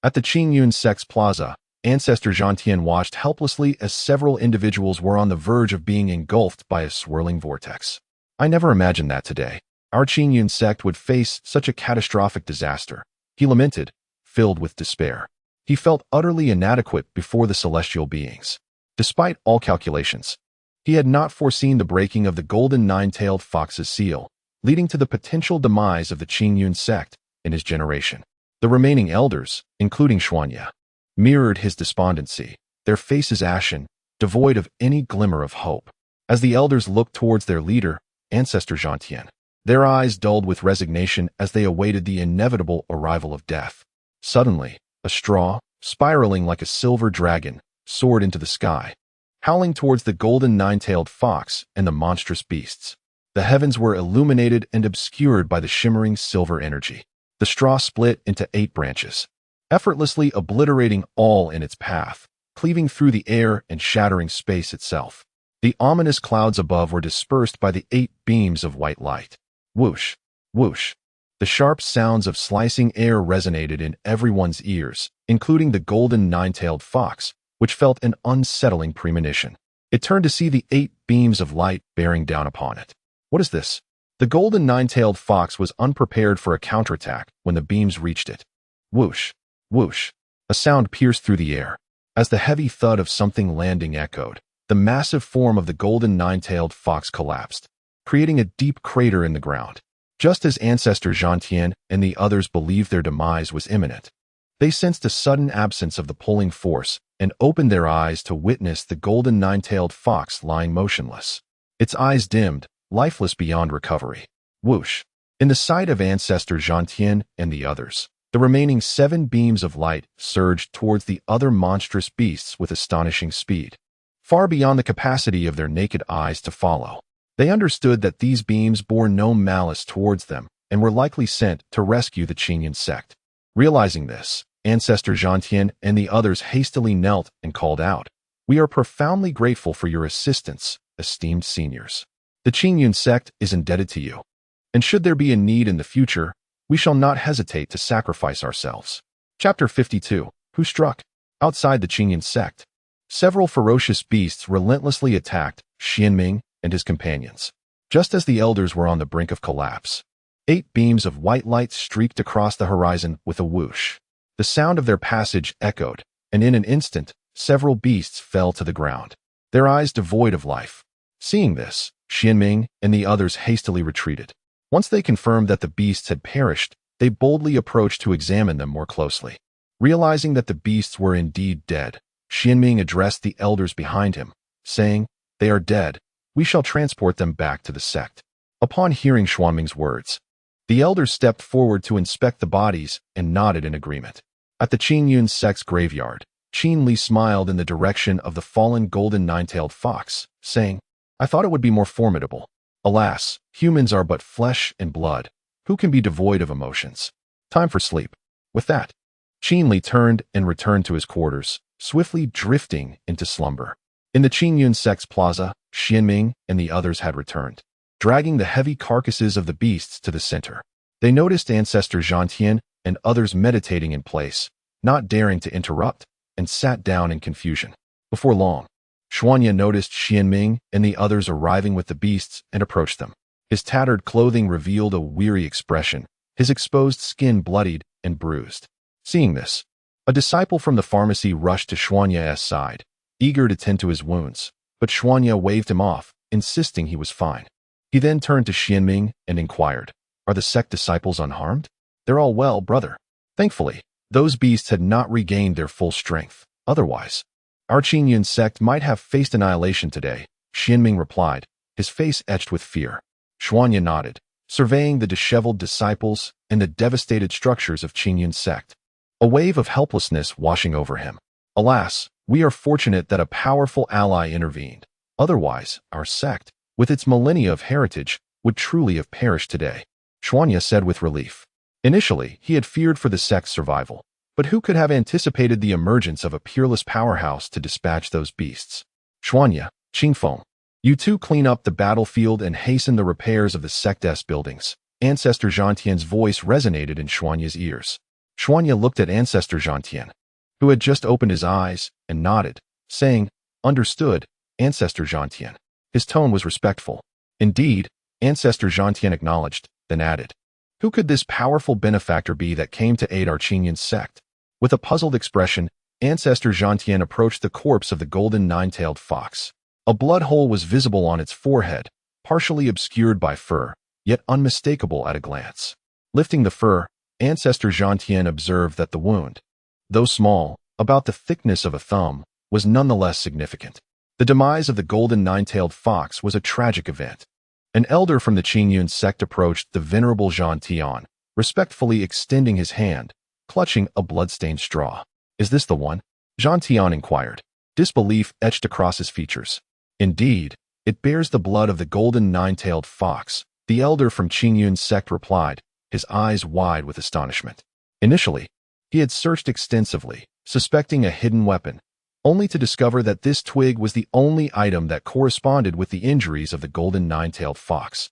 At the Qingyun sect's plaza, Ancestor Zhantian watched helplessly as several individuals were on the verge of being engulfed by a swirling vortex. I never imagined that today our Qingyun sect would face such a catastrophic disaster, he lamented, filled with despair. He felt utterly inadequate before the celestial beings. Despite all calculations, he had not foreseen the breaking of the golden nine-tailed fox's seal, leading to the potential demise of the Qingyun sect in his generation. The remaining elders, including Xuanya, mirrored his despondency, their faces ashen, devoid of any glimmer of hope. As the elders looked towards their leader, Ancestor Zhantian, their eyes dulled with resignation as they awaited the inevitable arrival of death. Suddenly, a straw, spiraling like a silver dragon, soared into the sky, howling towards the golden nine-tailed fox and the monstrous beasts. The heavens were illuminated and obscured by the shimmering silver energy. The straw split into 8 branches, effortlessly obliterating all in its path, cleaving through the air and shattering space itself. The ominous clouds above were dispersed by the 8 beams of white light. Whoosh! Whoosh! The sharp sounds of slicing air resonated in everyone's ears, including the golden nine-tailed fox, which felt an unsettling premonition. It turned to see the 8 beams of light bearing down upon it. What is this? The golden nine-tailed fox was unprepared for a counterattack when the beams reached it. Whoosh! Whoosh! A sound pierced through the air. As the heavy thud of something landing echoed, the massive form of the golden nine-tailed fox collapsed, creating a deep crater in the ground. Just as Ancestor Zhantian and the others believed their demise was imminent, they sensed a sudden absence of the pulling force and opened their eyes to witness the golden nine-tailed fox lying motionless. Its eyes dimmed, lifeless beyond recovery. Whoosh! In the sight of Ancestor Zhangtian and the others, the remaining 7 beams of light surged towards the other monstrous beasts with astonishing speed, far beyond the capacity of their naked eyes to follow. They understood that these beams bore no malice towards them and were likely sent to rescue the Qingyun sect. Realizing this, Ancestor Zhangtian and the others hastily knelt and called out, "We are profoundly grateful for your assistance, esteemed seniors. The Qingyun sect is indebted to you, and should there be a need in the future, we shall not hesitate to sacrifice ourselves." Chapter 52. Who struck? Outside the Qingyun sect, several ferocious beasts relentlessly attacked Xianming and his companions. Just as the elders were on the brink of collapse, 8 beams of white light streaked across the horizon with a whoosh. The sound of their passage echoed, and in an instant, several beasts fell to the ground, their eyes devoid of life. Seeing this, Xianming and the others hastily retreated. Once they confirmed that the beasts had perished, they boldly approached to examine them more closely. Realizing that the beasts were indeed dead, Xianming addressed the elders behind him, saying, "They are dead. We shall transport them back to the sect." Upon hearing Xuanming's words, the elders stepped forward to inspect the bodies and nodded in agreement. At the Qingyun sect's graveyard, Qin Li smiled in the direction of the fallen golden nine-tailed fox, saying, "I thought it would be more formidable. Alas, humans are but flesh and blood. Who can be devoid of emotions? Time for sleep." With that, Qin Li turned and returned to his quarters, swiftly drifting into slumber. In the Qingyun sect's plaza, Xianming and the others had returned, dragging the heavy carcasses of the beasts to the center. They noticed Ancestor Zhangtian and others meditating in place, not daring to interrupt, and sat down in confusion. Before long, Xuanya noticed Xianming and the others arriving with the beasts and approached them. His tattered clothing revealed a weary expression, his exposed skin bloodied and bruised. Seeing this, a disciple from the pharmacy rushed to Xuanya's side, eager to tend to his wounds, but Xuanya waved him off, insisting he was fine. He then turned to Xianming and inquired, "Are the sect disciples unharmed?" "They're all well, brother. Thankfully, those beasts had not regained their full strength. Otherwise, our Qingyun sect might have faced annihilation today," Xianming replied, his face etched with fear. Xuanya nodded, surveying the disheveled disciples and the devastated structures of Qingyun sect, a wave of helplessness washing over him. "Alas, we are fortunate that a powerful ally intervened. Otherwise, our sect, with its millennia of heritage, would truly have perished today," Xuanya said with relief. Initially, he had feared for the sect's survival, but who could have anticipated the emergence of a peerless powerhouse to dispatch those beasts? "Xuanya, Qingfeng, you two clean up the battlefield and hasten the repairs of the sect's buildings." Ancestor Zhangtian's voice resonated in Xuanya's ears. Xuanya looked at Ancestor Zhangtian, who had just opened his eyes, and nodded, saying, "Understood, Ancestor Zhangtian." His tone was respectful. Indeed, Ancestor Zhangtian acknowledged, then added, "Who could this powerful benefactor be that came to aid our Qingyun sect?" With a puzzled expression, Ancestor Zhangtian approached the corpse of the golden nine-tailed fox. A blood hole was visible on its forehead, partially obscured by fur, yet unmistakable at a glance. Lifting the fur, Ancestor Zhangtian observed that the wound, though small, about the thickness of a thumb, was nonetheless significant. The demise of the golden nine-tailed fox was a tragic event. An elder from the Qingyun sect approached the venerable Zhangtian, respectfully extending his hand, clutching a blood-stained straw. "Is this the one?" Zhangtian inquired, disbelief etched across his features. "Indeed, it bears the blood of the golden nine-tailed fox," the elder from Qingyun sect replied, his eyes wide with astonishment. Initially, he had searched extensively, suspecting a hidden weapon, only to discover that this twig was the only item that corresponded with the injuries of the golden nine-tailed fox,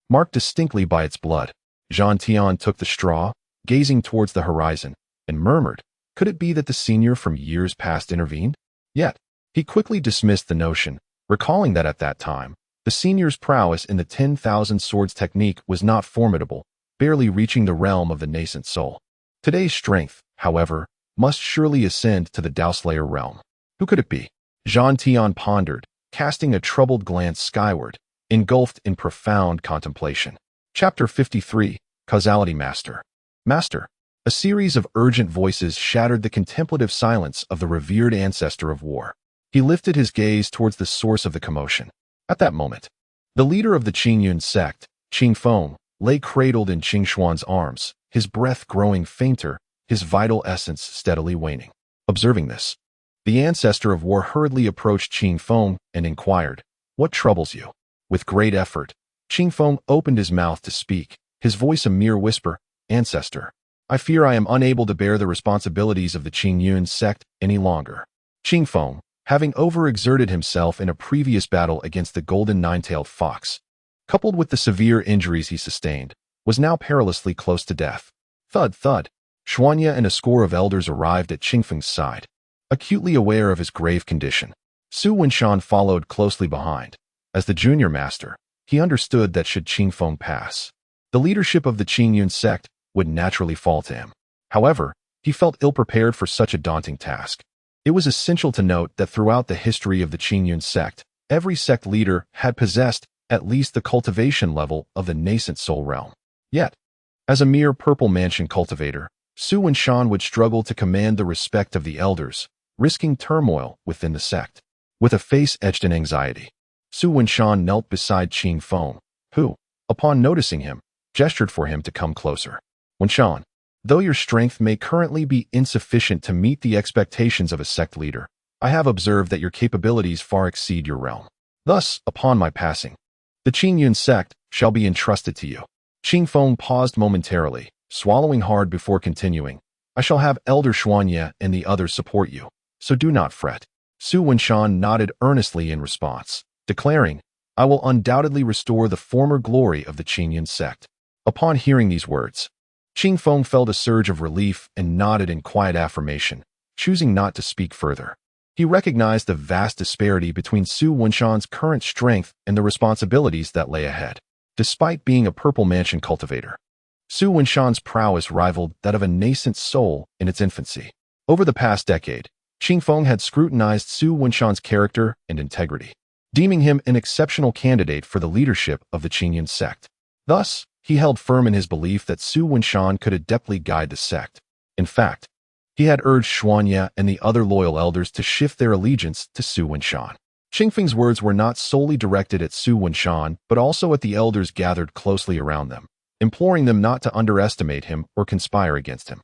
marked distinctly by its blood. Zhangtian took the straw, gazing towards the horizon, and murmured, "Could it be that the senior from years past intervened?" Yet, he quickly dismissed the notion, recalling that at that time, the senior's prowess in the 10,000 swords technique was not formidable, barely reaching the realm of the nascent soul. Today's strength, however, must surely ascend to the Daoslayer realm. Who could it be? Zhangtian pondered, casting a troubled glance skyward, engulfed in profound contemplation. Chapter 53. Causality Master. Master, A series of urgent voices shattered the contemplative silence of the revered ancestor of war. He lifted his gaze towards the source of the commotion. At that moment, the leader of the Qingyun sect, Qing Feng, lay cradled in Qing Xuan's arms, his breath growing fainter, his vital essence steadily waning. Observing this, the ancestor of war hurriedly approached Qing Feng and inquired, "What troubles you?" With great effort, Qing Feng opened his mouth to speak, his voice a mere whisper, "Ancestor, I fear I am unable to bear the responsibilities of the Qingyun sect any longer." Qing Feng, having overexerted himself in a previous battle against the golden nine-tailed fox, coupled with the severe injuries he sustained, was now perilously close to death. Thud, thud. Xuanya and a score of elders arrived at Qing Feng's side. Acutely aware of his grave condition, Su Wenshan followed closely behind. As the junior master, he understood that should Qing Feng pass, the leadership of the Qingyun sect would naturally fall to him. However, he felt ill-prepared for such a daunting task. It was essential to note that throughout the history of the Qingyun sect, every sect leader had possessed at least the cultivation level of the nascent soul realm. Yet, as a mere purple mansion cultivator, Su Wenshan would struggle to command the respect of the elders, risking turmoil within the sect. With a face etched in anxiety, Su Wenshan knelt beside Qing Feng, who, upon noticing him, gestured for him to come closer. "Wenshan, though your strength may currently be insufficient to meet the expectations of a sect leader, I have observed that your capabilities far exceed your realm. Thus, upon my passing, the Qingyun sect shall be entrusted to you." Qing Feng paused momentarily, swallowing hard before continuing, "I shall have Elder Xuanya and the others support you, so do not fret." Su Wenshan nodded earnestly in response, declaring, "I will undoubtedly restore the former glory of the Qingyun sect." Upon hearing these words, Qing Feng felt a surge of relief and nodded in quiet affirmation, choosing not to speak further. He recognized the vast disparity between Su Wenshan's current strength and the responsibilities that lay ahead. Despite being a purple mansion cultivator, Su Wenshan's prowess rivaled that of a nascent soul in its infancy. Over the past decade, Qing Feng had scrutinized Su Wenshan's character and integrity, deeming him an exceptional candidate for the leadership of the Qingyun sect. Thus, he held firm in his belief that Su Wenshan could adeptly guide the sect. In fact, he had urged Xuanya and the other loyal elders to shift their allegiance to Su Wenshan. Qing Feng's words were not solely directed at Su Wenshan, but also at the elders gathered closely around them, imploring them not to underestimate him or conspire against him.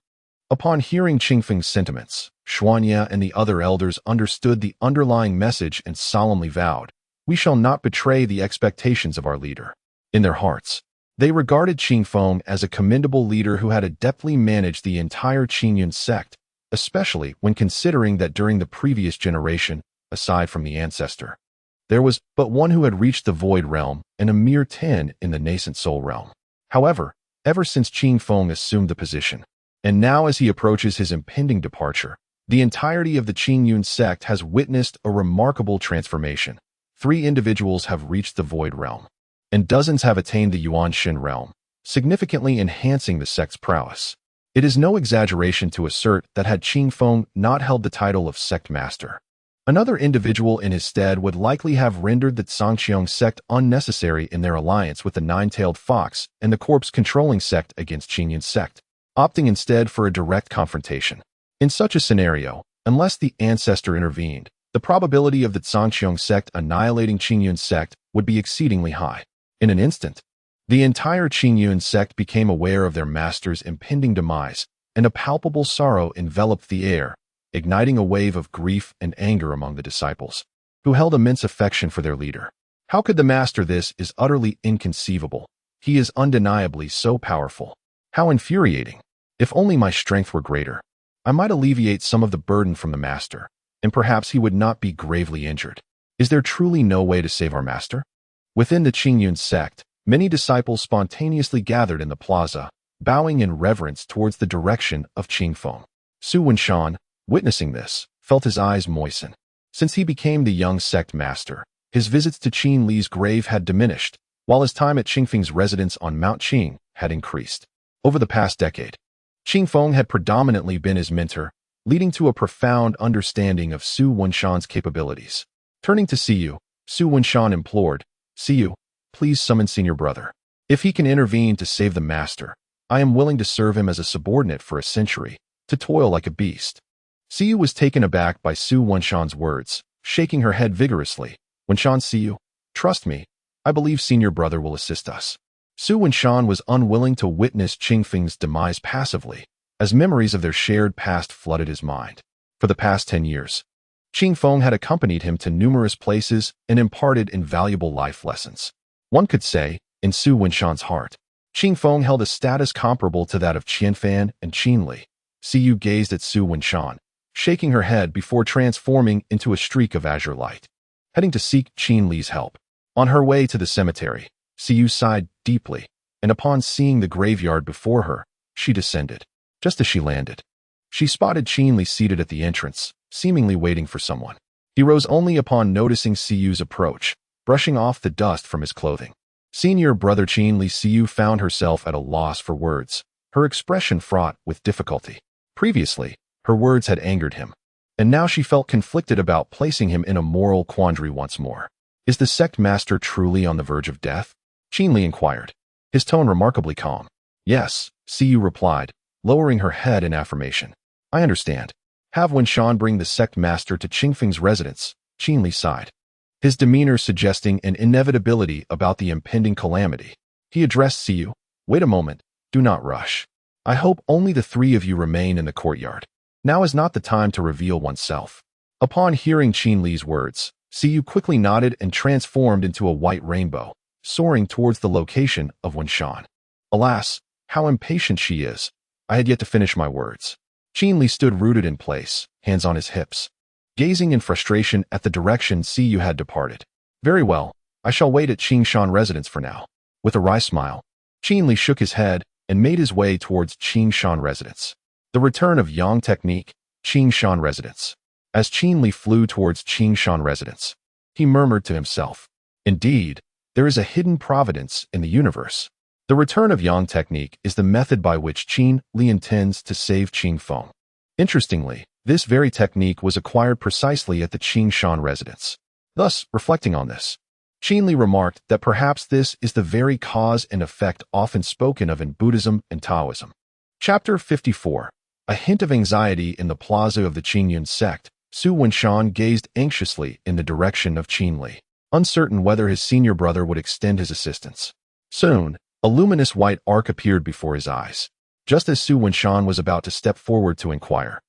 Upon hearing Qing Feng's sentiments, Xuanya and the other elders understood the underlying message and solemnly vowed, "We shall not betray the expectations of our leader." In their hearts, they regarded Qing Feng as a commendable leader who had adeptly managed the entire Qingyun sect, especially when considering that during the previous generation, aside from the ancestor, there was but one who had reached the void realm and a mere 10 in the nascent soul realm. However, ever since Qing Feng assumed the position, and now as he approaches his impending departure, the entirety of the Qingyun sect has witnessed a remarkable transformation. 3 individuals have reached the void realm, and dozens have attained the Yuan-Shin realm, significantly enhancing the sect's prowess. It is no exaggeration to assert that had Qing Feng not held the title of sect master, another individual in his stead would likely have rendered the Zhangqiang sect unnecessary in their alliance with the nine-tailed fox and the corpse-controlling sect against Qingyun sect, opting instead for a direct confrontation. In such a scenario, unless the ancestor intervened, the probability of the Zhangqiang sect annihilating Qingyun sect would be exceedingly high. In an instant, the entire Qingyun sect became aware of their master's impending demise, and a palpable sorrow enveloped the air, igniting a wave of grief and anger among the disciples, who held immense affection for their leader. How could the master? This is utterly inconceivable. He is undeniably so powerful. How infuriating. If only my strength were greater, I might alleviate some of the burden from the master, and perhaps he would not be gravely injured. Is there truly no way to save our master? Within the Qingyun sect, many disciples spontaneously gathered in the plaza, bowing in reverence towards the direction of Qing Feng. Su Wenshan, witnessing this, felt his eyes moisten. Since he became the young sect master, his visits to Qin Li's grave had diminished, while his time at Qing Feng's residence on Mount Qing had increased. Over the past decade, Qing Feng had predominantly been his mentor, leading to a profound understanding of Su Wenshan's capabilities. Turning to Siyu, Su Wenshan implored, "Siyu, please summon Senior Brother. If he can intervene to save the master, I am willing to serve him as a subordinate for a century, to toil like a beast. Siyu was taken aback by Su Wenshan's words, shaking her head vigorously. Wenshan, Siyu, trust me. I believe senior brother will assist us. Su Wenshan was unwilling to witness Qingfeng's demise passively, as memories of their shared past flooded his mind. For the past 10 years, Qingfeng had accompanied him to numerous places and imparted invaluable life lessons. One could say, in Su Wenshan's heart, Qingfeng held a status comparable to that of Qianfan and Qinli. Siyu gazed at Su Wenshan, shaking her head before transforming into a streak of azure light, heading to seek Qinli's help. On her way to the cemetery, Siyu sighed deeply, and upon seeing the graveyard before her, she descended. Just as she landed, she spotted Qinli seated at the entrance, seemingly waiting for someone. He rose only upon noticing Siyu's approach, brushing off the dust from his clothing. Senior brother Qinli. Siyu found herself at a loss for words, her expression fraught with difficulty. Previously, her words had angered him, and now she felt conflicted about placing him in a moral quandary once more. Is the sect master truly on the verge of death? Qinli inquired, his tone remarkably calm. Yes, Siyu replied, lowering her head in affirmation. I understand. Have Wenshan bring the sect master to Qingfeng's residence, Qinli sighed, his demeanor suggesting an inevitability about the impending calamity. He addressed Siyu. Wait a moment, do not rush. I hope only the three of you remain in the courtyard. Now is not the time to reveal oneself. Upon hearing Qinli's words, Siyu quickly nodded and transformed into a white rainbow, soaring towards the location of Wenshan. Alas, how impatient she is. I had yet to finish my words. Qinli stood rooted in place, hands on his hips, gazing in frustration at the direction Siyu had departed. Very well, I shall wait at Qingshan residence for now. With a wry smile, Qinli shook his head and made his way towards Qingshan residence. The return of Yang technique, Qingshan residence. As Qinli flew towards Qingshan residence, he murmured to himself, indeed, there is a hidden providence in the universe. The return of Yang technique is the method by which Qinli intends to save Qingfeng. Interestingly, this very technique was acquired precisely at the Qingshan residence. Thus, reflecting on this, Qinli remarked that perhaps this is the very cause and effect often spoken of in Buddhism and Taoism. Chapter 54. A hint of anxiety in the plaza of the Qingyun sect. Su Wenshan gazed anxiously in the direction of Qinli, uncertain whether his senior brother would extend his assistance. Soon, a luminous white arc appeared before his eyes. Just as Su Wenshan was about to step forward to inquire,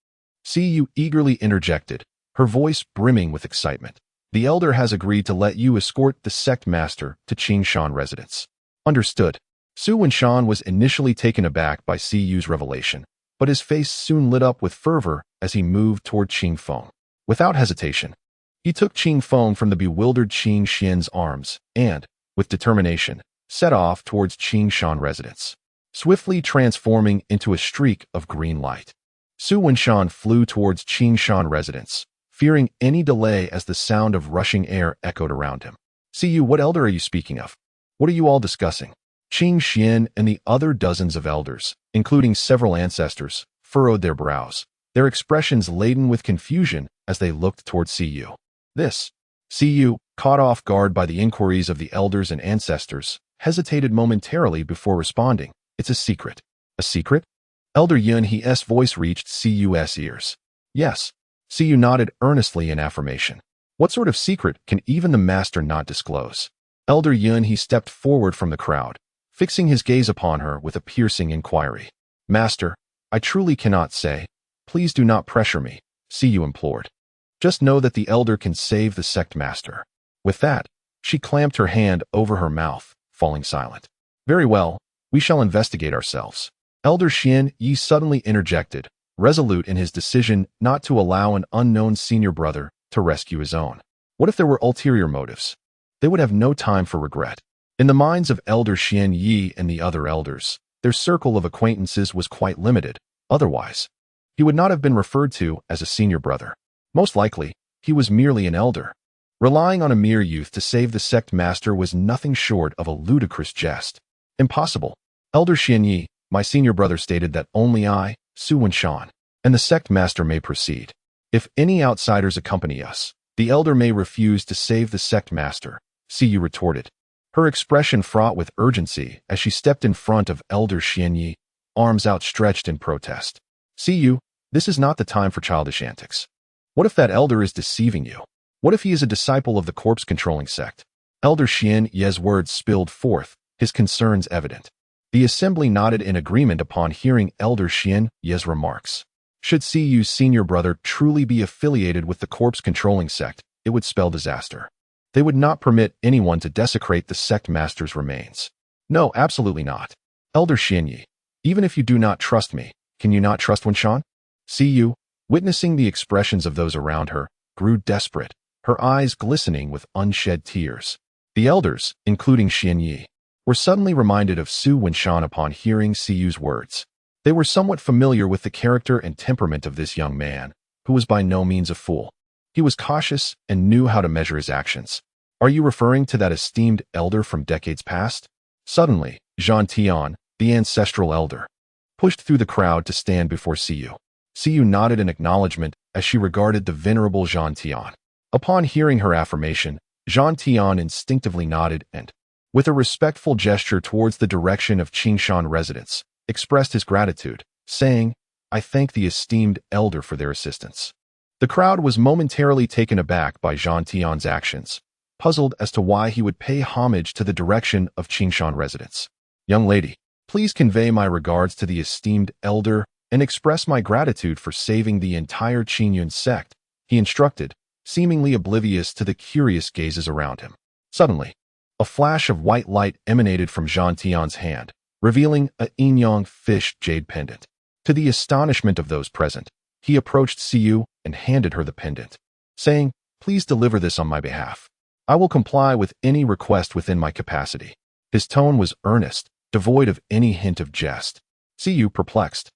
Siyu eagerly interjected, her voice brimming with excitement. The elder has agreed to let you escort the sect master to Qingshan residence. Understood. Su Wenshan was initially taken aback by Siyu's revelation, but his face soon lit up with fervor as he moved toward Qingfeng. Without hesitation, he took Qingfeng from the bewildered Qing Xian's arms and, with determination, set off towards Qingshan residence, swiftly transforming into a streak of green light. Su Wenshan flew towards Qingshan residence, fearing any delay as the sound of rushing air echoed around him. Siyu, what elder are you speaking of? What are you all discussing? Qing Xian and the other dozens of elders, including several ancestors, furrowed their brows, their expressions laden with confusion as they looked toward Siyu. Siyu, caught off guard by the inquiries of the elders and ancestors, hesitated momentarily before responding. It's a secret. A secret? Elder Yun He's voice reached Siyu's ears. Yes. Siyu nodded earnestly in affirmation. What sort of secret can even the master not disclose? Elder Yun He stepped forward from the crowd, fixing his gaze upon her with a piercing inquiry. Master, I truly cannot say. Please do not pressure me, Siyu implored. Just know that the elder can save the sect master. With that, she clamped her hand over her mouth, falling silent. Very well, we shall investigate ourselves. Elder Xian Yi suddenly interjected, resolute in his decision not to allow an unknown senior brother to rescue his own. What if there were ulterior motives? They would have no time for regret. In the minds of Elder Xian Yi and the other elders, their circle of acquaintances was quite limited. Otherwise, he would not have been referred to as a senior brother. Most likely, he was merely an elder. Relying on a mere youth to save the sect master was nothing short of a ludicrous jest. Impossible. Elder Xian Yi, my senior brother, stated that only I, Su Wenshan, and the sect master may proceed. If any outsiders accompany us, the elder may refuse to save the sect master, Siyu retorted, her expression fraught with urgency as she stepped in front of Elder Xian Yi. arms outstretched in protest. See you, this is not the time for childish antics. What if that elder is deceiving you? What if he is a disciple of the corpse-controlling sect? Elder Xian Ye's words spilled forth, his concerns evident. The assembly nodded in agreement upon hearing Elder Xian Ye's remarks. Should CU's senior brother truly be affiliated with the corpse-controlling sect, it would spell disaster. They would not permit anyone to desecrate the sect master's remains. No, absolutely not. Elder Xian Ye, even if you do not trust me, can you not trust Wenshan? CU, witnessing the expressions of those around her, grew desperate, her eyes glistening with unshed tears. The elders, including Xian Yi, were suddenly reminded of Su Wenshan upon hearing CU's words. They were somewhat familiar with the character and temperament of this young man, who was by no means a fool. He was cautious and knew how to measure his actions. Are you referring to that esteemed elder from decades past? Suddenly, Zhan Tian, the ancestral elder, pushed through the crowd to stand before CU. CU nodded in acknowledgement as she regarded the venerable Zhan Tian. Upon hearing her affirmation, Zhan Tian instinctively nodded and, with a respectful gesture towards the direction of Qingshan residence, expressed his gratitude, saying, I thank the esteemed elder for their assistance. The crowd was momentarily taken aback by Zhan Tian's actions, puzzled as to why he would pay homage to the direction of Qingshan residence. Young lady, please convey my regards to the esteemed elder and express my gratitude for saving the entire Qingyun sect, he instructed, seemingly oblivious to the curious gazes around him. Suddenly, a flash of white light emanated from Zhan Tian's hand, revealing a yin-yang fish jade pendant. To the astonishment of those present, he approached Siyu and handed her the pendant, saying, Please deliver this on my behalf. I will comply with any request within my capacity. His tone was earnest, devoid of any hint of jest. Siyu, perplexed,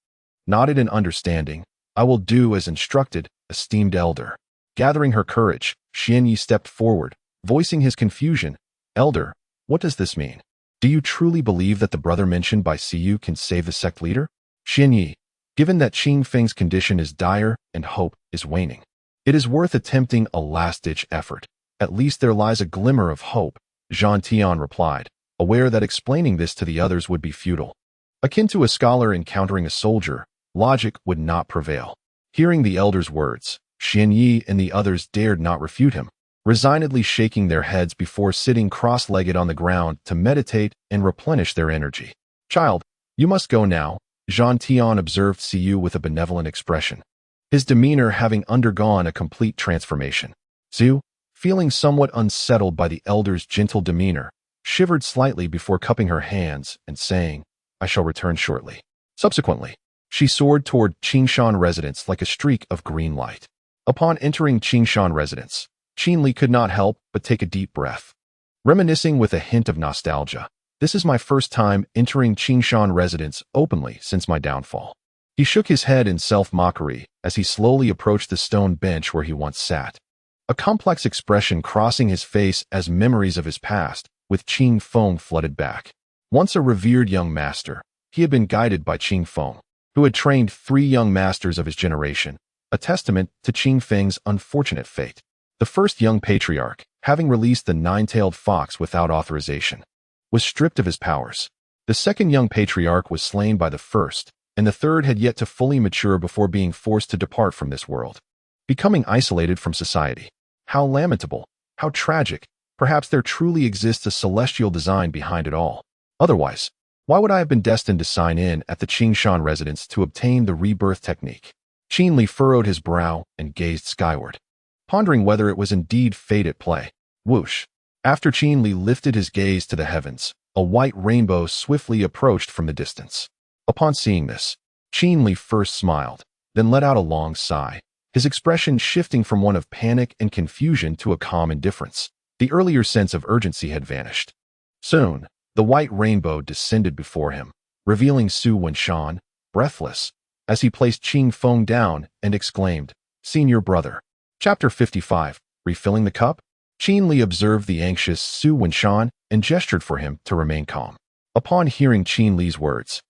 nodded in understanding. I will do as instructed, esteemed elder. Gathering her courage, Xian Yi stepped forward, voicing his confusion. Elder, what does this mean? Do you truly believe that the brother mentioned by Siyu can save the sect leader? Xian Yi, given that Qing Feng's condition is dire and hope is waning, it is worth attempting a last-ditch effort. At least there lies a glimmer of hope, Zhan Tian replied, aware that explaining this to the others would be futile. Akin to a scholar encountering a soldier, logic would not prevail. Hearing the elder's words, Xian Yi and the others dared not refute him, resignedly shaking their heads before sitting cross-legged on the ground to meditate and replenish their energy. Child, you must go now, Zhan Tian observed Siyu with a benevolent expression, his demeanor having undergone a complete transformation. Siyu, feeling somewhat unsettled by the elder's gentle demeanor, shivered slightly before cupping her hands and saying, I shall return shortly. Subsequently, she soared toward Qingshan residence like a streak of green light. Upon entering Qingshan residence, Qinli could not help but take a deep breath. Reminiscing with a hint of nostalgia, this is my first time entering Qingshan residence openly since my downfall. He shook his head in self-mockery as he slowly approached the stone bench where he once sat, a complex expression crossing his face as memories of his past with Qing Feng flooded back. Once a revered young master, he had been guided by Qing Feng, who had trained 3 young masters of his generation, a testament to Qing Feng's unfortunate fate. The first young patriarch, having released the 9-tailed fox without authorization, was stripped of his powers. The second young patriarch was slain by the first, and the third had yet to fully mature before being forced to depart from this world, becoming isolated from society. How lamentable, how tragic. Perhaps there truly exists a celestial design behind it all. Otherwise, why would I have been destined to sign in at the Qingshan residence to obtain the rebirth technique? Qinli furrowed his brow and gazed skyward, pondering whether it was indeed fate at play. Whoosh! After Qinli lifted his gaze to the heavens, a white rainbow swiftly approached from the distance. Upon seeing this, Qinli first smiled, then let out a long sigh, his expression shifting from one of panic and confusion to a calm indifference. The earlier sense of urgency had vanished. Soon, the white rainbow descended before him, revealing Su Wenshan, breathless, as he placed Qing Feng down and exclaimed, Senior brother. Chapter 55, Refilling the Cup? Qinli observed the anxious Su Wenshan and gestured for him to remain calm. Upon hearing Qinli's words,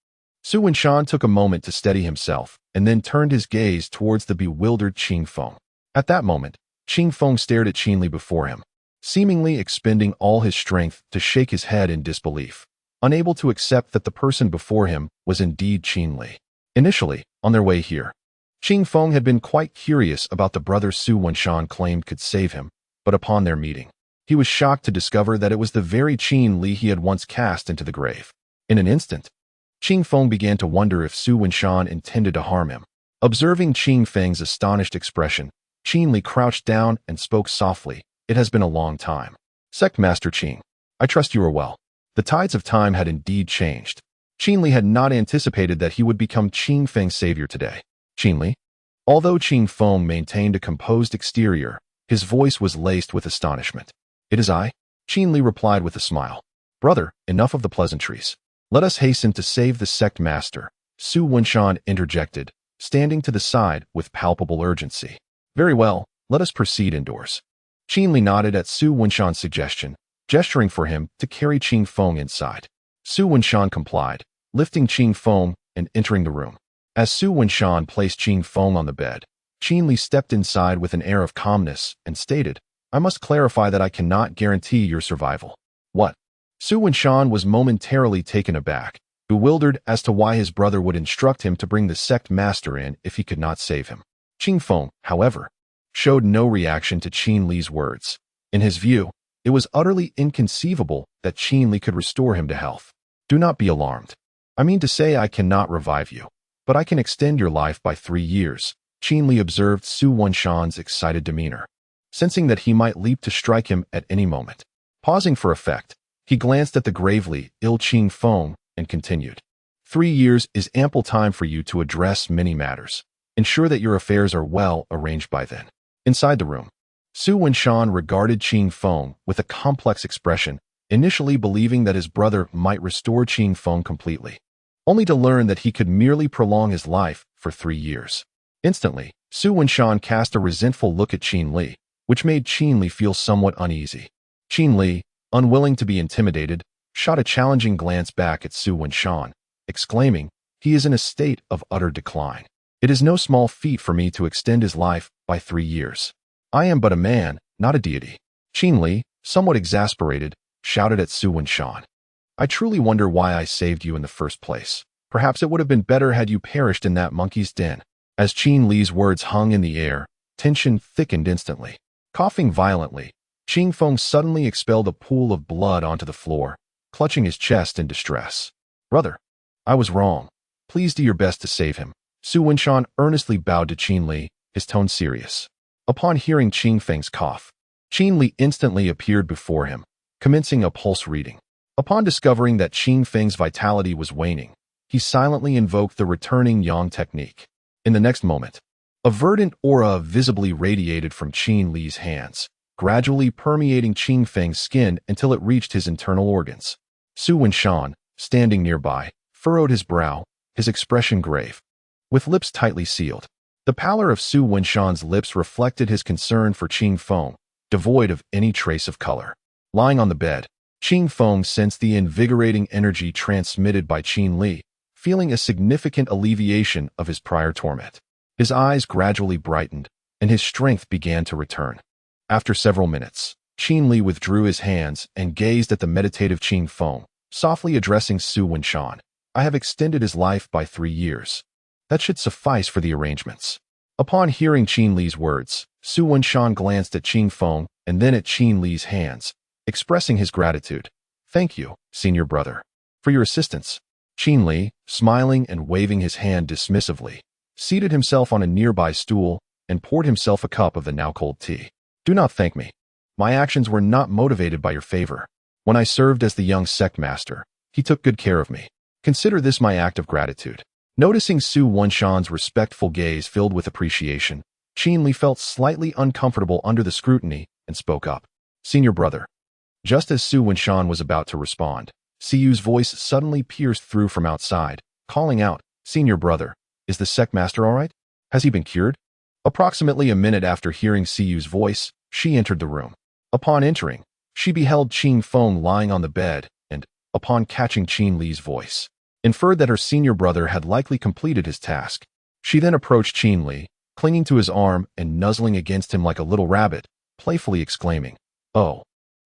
Su Wenshan took a moment to steady himself and then turned his gaze towards the bewildered Qing Feng. At that moment, Qing Feng stared at Qinli before him, seemingly expending all his strength to shake his head in disbelief. unable to accept that the person before him was indeed Qin Li. Initially, on their way here, Qing Feng had been quite curious about the brother Su Wenshan claimed could save him, but upon their meeting, he was shocked to discover that it was the very Qin Li he had once cast into the grave. In an instant, Qing Feng began to wonder if Su Wenshan intended to harm him. Observing Qing Feng's astonished expression, Qin Li crouched down and spoke softly. It has been a long time. Sect Master Qing, I trust you are well. The tides of time had indeed changed. Qin Li had not anticipated that he would become Qing Feng's savior today. Qin Li? Although Qing Feng maintained a composed exterior, his voice was laced with astonishment. It is I, Qin Li replied with a smile. Brother, enough of the pleasantries. Let us hasten to save the sect master, Su Wenshan interjected, standing to the side with palpable urgency. Very well, let us proceed indoors. Qin Li nodded at Su Wenshan's suggestion, gesturing for him to carry Qing Feng inside. Su Wenshan complied, lifting Qing Feng and entering the room. As Su Wenshan placed Qing Feng on the bed, Qin Li stepped inside with an air of calmness and stated, I must clarify that I cannot guarantee your survival. What? Su Wenshan was momentarily taken aback, bewildered as to why his brother would instruct him to bring the sect master in if he could not save him. Qing Feng, however, showed no reaction to Qin Li's words. In his view, it was utterly inconceivable that Qin Li could restore him to health. Do not be alarmed. I mean to say I cannot revive you, but I can extend your life by 3 years. Qin Li observed Su Wenshan's excited demeanor, sensing that he might leap to strike him at any moment. Pausing for effect, he glanced at the gravely ill Qing Feng and continued. 3 years is ample time for you to address many matters. Ensure that your affairs are well arranged by then. Inside the room, Su Wenshan regarded Qing Feng with a complex expression, initially believing that his brother might restore Qing Feng completely, only to learn that he could merely prolong his life for 3 years. Instantly, Su Wenshan cast a resentful look at Qin Li, which made Qin Li feel somewhat uneasy. Qin Li, unwilling to be intimidated, shot a challenging glance back at Su Wenshan, exclaiming, he is in a state of utter decline. It is no small feat for me to extend his life by 3 years. I am but a man, not a deity. Qin Li, somewhat exasperated, shouted at Su Wenshan. I truly wonder why I saved you in the first place. Perhaps it would have been better had you perished in that monkey's den. As Qin Li's words hung in the air, tension thickened instantly. Coughing violently, Qing Feng suddenly expelled a pool of blood onto the floor, clutching his chest in distress. Brother, I was wrong. Please do your best to save him. Su Wenshan earnestly bowed to Qin Li, his tone serious. Upon hearing Qing Feng's cough, Qin Li instantly appeared before him, commencing a pulse reading. Upon discovering that Qing Feng's vitality was waning, he silently invoked the returning Yang technique. In the next moment, a verdant aura visibly radiated from Qin Li's hands, gradually permeating Qing Feng's skin until it reached his internal organs. Su Wenshan, standing nearby, furrowed his brow, his expression grave, with lips tightly sealed. The pallor of Su Wenshan's lips reflected his concern for Qing Feng, devoid of any trace of color. Lying on the bed, Qing Feng sensed the invigorating energy transmitted by Qin Li, feeling a significant alleviation of his prior torment. His eyes gradually brightened, and his strength began to return. After several minutes, Qin Li withdrew his hands and gazed at the meditative Qing Feng, softly addressing Su Wenshan. I have extended his life by 3 years. That should suffice for the arrangements. Upon hearing Qin Li's words, Su Wenshan glanced at Qing Feng and then at Qin Li's hands, expressing his gratitude. Thank you, senior brother, for your assistance. Qin Li, smiling and waving his hand dismissively, seated himself on a nearby stool and poured himself a cup of the now-cold tea. Do not thank me. My actions were not motivated by your favor. When I served as the young sect master, he took good care of me. Consider this my act of gratitude. Noticing Su Wenshan's respectful gaze filled with appreciation, Qin Li felt slightly uncomfortable under the scrutiny and spoke up. Senior brother. Just as Su Wenshan was about to respond, Siyu's voice suddenly pierced through from outside, calling out, Senior brother, is the sect master all right? Has he been cured? Approximately a minute after hearing Siyu's voice, she entered the room. Upon entering, she beheld Qing Feng lying on the bed and, upon catching Qin Li's voice, inferred that her senior brother had likely completed his task. She then approached Qin Li, clinging to his arm and nuzzling against him like a little rabbit, playfully exclaiming, Oh,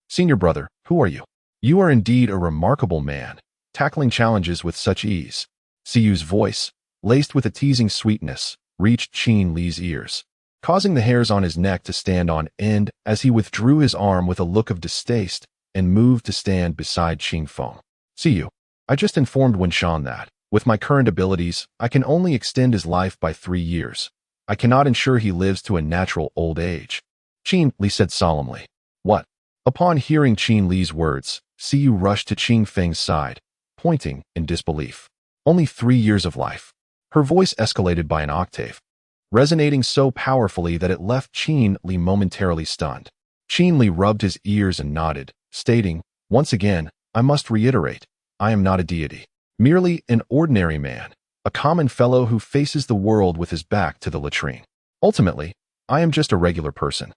senior brother, who are you? You are indeed a remarkable man. tackling challenges with such ease. Siyu's voice, laced with a teasing sweetness, reached Qin Li's ears, causing the hairs on his neck to stand on end as he withdrew his arm with a look of distaste and moved to stand beside Qin Feng. Siyu, I just informed Wenshan that, with my current abilities, I can only extend his life by 3 years. I cannot ensure he lives to a natural old age. Qin Li said solemnly. What? Upon hearing Qin Li's words, Siyu rushed to Qin Feng's side, pointing in disbelief. Only 3 years of life. Her voice escalated by an octave, resonating so powerfully that it left Qin Li momentarily stunned. Qin Li rubbed his ears and nodded, stating, once again, I must reiterate, I am not a deity. Merely an ordinary man, a common fellow who faces the world with his back to the latrine. Ultimately, I am just a regular person.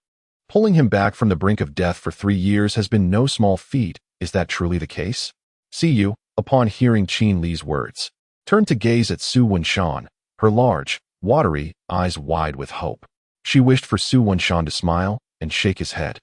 Pulling him back from the brink of death for 3 years has been no small feat. Is that truly the case? Siyu, upon hearing Qin Li's words, turned to gaze at Su Wenshan, her large, watery eyes wide with hope. She wished for Su Wenshan to smile and shake his head,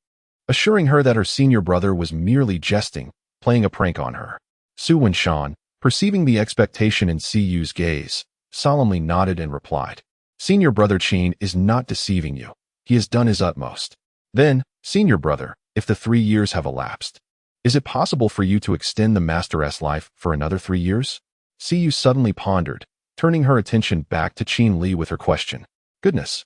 assuring her that her senior brother was merely jesting, playing a prank on her. Su Wenshan, perceiving the expectation in Siyu's gaze, solemnly nodded and replied, Senior brother Qin is not deceiving you. He has done his utmost. Then, senior brother, if the 3 years have elapsed, is it possible for you to extend the master's life for another 3 years? Siyu suddenly pondered, turning her attention back to Qin Li with her question. Goodness.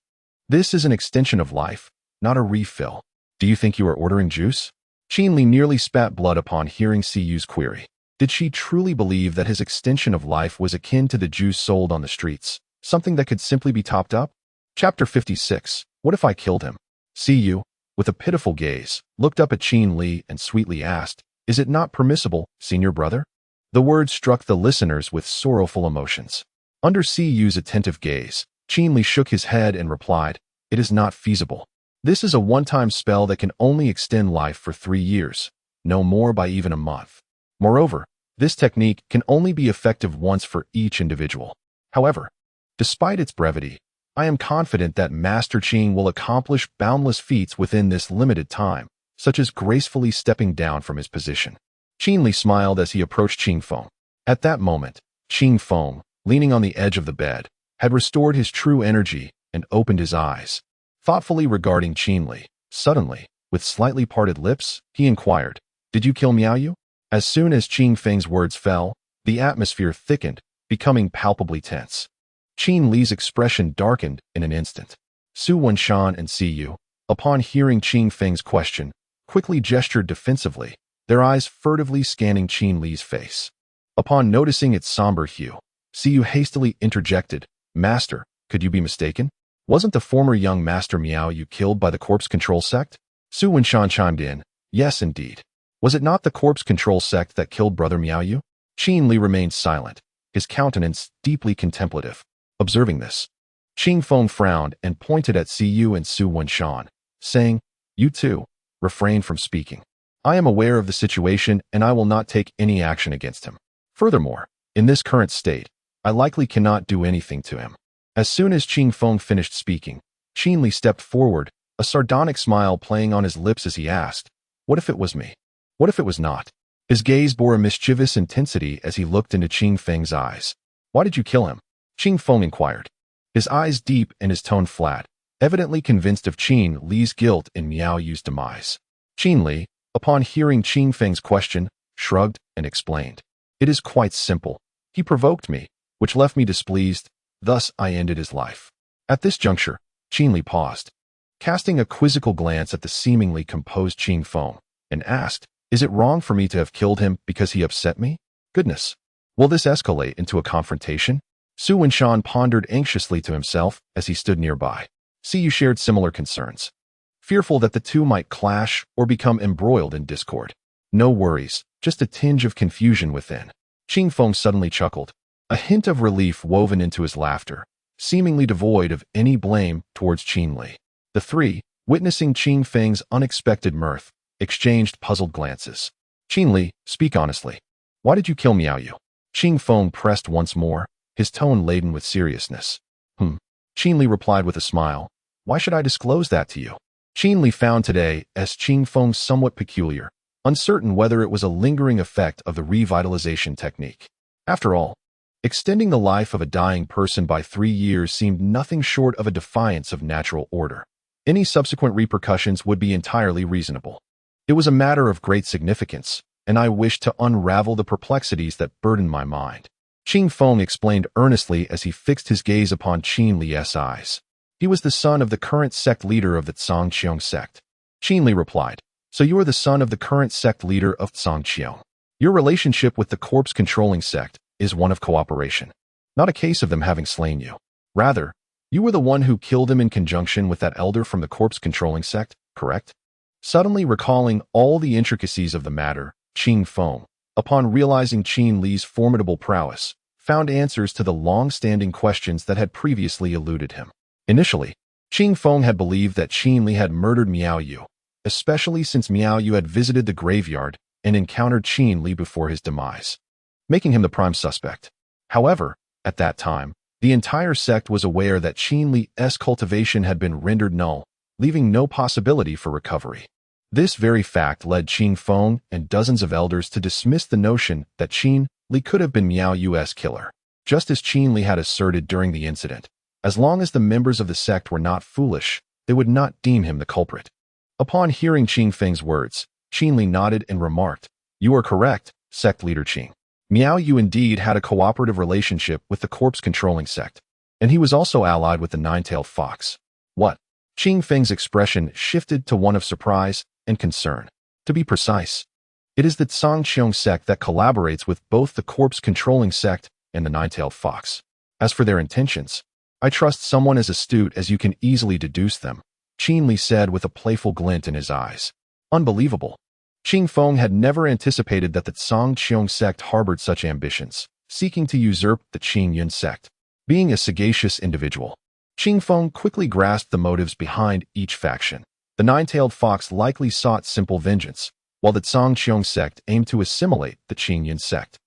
This is an extension of life, not a refill. Do you think you are ordering juice? Qin Li nearly spat blood upon hearing Siyu's query. Did she truly believe that his extension of life was akin to the juice sold on the streets, something that could simply be topped up? Chapter 56. What if I killed him? Siyu, with a pitiful gaze, looked up at Qin Li and sweetly asked, Is it not permissible, senior brother? The words struck the listeners with sorrowful emotions. Under Siyu's attentive gaze, Qin Li shook his head and replied, It is not feasible. This is a one-time spell that can only extend life for 3 years, no more by even a month. Moreover, this technique can only be effective once for each individual. However, despite its brevity, I am confident that Master Qin will accomplish boundless feats within this limited time, such as gracefully stepping down from his position. Qin Li smiled as he approached Qin Feng. At that moment, Qin Feng, leaning on the edge of the bed, had restored his true energy and opened his eyes, thoughtfully regarding Qin Li. Suddenly, with slightly parted lips, he inquired, Did you kill Miaoyu? As soon as Qin Feng's words fell, the atmosphere thickened, becoming palpably tense. Qin Li's expression darkened in an instant. Su Wenshan and Siyu, upon hearing Qin Feng's question, quickly gestured defensively, their eyes furtively scanning Qin Li's face. Upon noticing its somber hue, Siyu hastily interjected, Master, could you be mistaken? Wasn't the former young Master Miaoyu killed by the corpse control sect? Su Wenshan chimed in, Yes, indeed. Was it not the corpse control sect that killed Brother Miaoyu? Qin Li remained silent, his countenance deeply contemplative. Observing this, Qin Feng frowned and pointed at Siyu and Su Wenshan, saying, You too, refrain from speaking. I am aware of the situation and I will not take any action against him. Furthermore, in this current state, I likely cannot do anything to him. As soon as Qin Feng finished speaking, Qin Li stepped forward, a sardonic smile playing on his lips as he asked, What if it was me? What if it was not? His gaze bore a mischievous intensity as he looked into Qin Feng's eyes. Why did you kill him? Qin Feng inquired, his eyes deep and his tone flat, evidently convinced of Qin Li's guilt in Miaoyu's demise. Qin Li, upon hearing Qin Feng's question, shrugged and explained. It is quite simple. He provoked me, which left me displeased, thus I ended his life. At this juncture, Qin Li paused, casting a quizzical glance at the seemingly composed Qin Feng, and asked, Is it wrong for me to have killed him because he upset me? Goodness. Will this escalate into a confrontation? Su Wenshan pondered anxiously to himself as he stood nearby. Siyu shared similar concerns, fearful that the two might clash or become embroiled in discord. No worries, just a tinge of confusion within. Qin Feng suddenly chuckled, a hint of relief woven into his laughter, seemingly devoid of any blame towards Qin Li. The three, witnessing Qin Feng's unexpected mirth, exchanged puzzled glances. Qin Li, speak honestly. Why did you kill Miaoyu? Qin Feng pressed once more, his tone laden with seriousness. Qin Li replied with a smile. Why should I disclose that to you? Qin Li found today as Qin Feng somewhat peculiar, uncertain whether it was a lingering effect of the revitalization technique. After all, extending the life of a dying person by 3 years seemed nothing short of a defiance of natural order. Any subsequent repercussions would be entirely reasonable. It was a matter of great significance, and I wished to unravel the perplexities that burdened my mind. Qing Feng explained earnestly as he fixed his gaze upon Qin Li's eyes. He was the son of the current sect leader of the Zhangqiang sect. Qin Li replied, "So you are the son of the current sect leader of Zhangqiang. Your relationship with the corpse-controlling sect is one of cooperation, not a case of them having slain you. Rather, you were the one who killed him in conjunction with that elder from the corpse-controlling sect, correct?" Suddenly recalling all the intricacies of the matter, Qing Feng, upon realizing Qin Li's formidable prowess, found answers to the long-standing questions that had previously eluded him. Initially, Qing Feng had believed that Qin Li had murdered Miao Yu, especially since Miao Yu had visited the graveyard and encountered Qin Li before his demise, making him the prime suspect. However, at that time, the entire sect was aware that Qin Li's cultivation had been rendered null, leaving no possibility for recovery. This very fact led Qing Feng and dozens of elders to dismiss the notion that Qin Li could have been Miao Yu's killer, just as Qin Li had asserted during the incident. As long as the members of the sect were not foolish, they would not deem him the culprit. Upon hearing Qing Feng's words, Qin Li nodded and remarked, "You are correct, sect leader Qing. Miao Yu indeed had a cooperative relationship with the corpse-controlling sect, and he was also allied with the nine-tailed fox." What? Qing Feng's expression shifted to one of surprise and concern. To be precise, it is the Zhangqiang sect that collaborates with both the corpse-controlling sect and the nine-tailed fox. As for their intentions, I trust someone as astute as you can easily deduce them, Qin Li said with a playful glint in his eyes. Unbelievable. Qing Feng had never anticipated that the Zhangqiang sect harbored such ambitions, seeking to usurp the Qing Yun sect. Being a sagacious individual, Qing Feng quickly grasped the motives behind each faction. The nine-tailed fox likely sought simple vengeance, while the Zhangqiang sect aimed to assimilate the Qing Yun sect.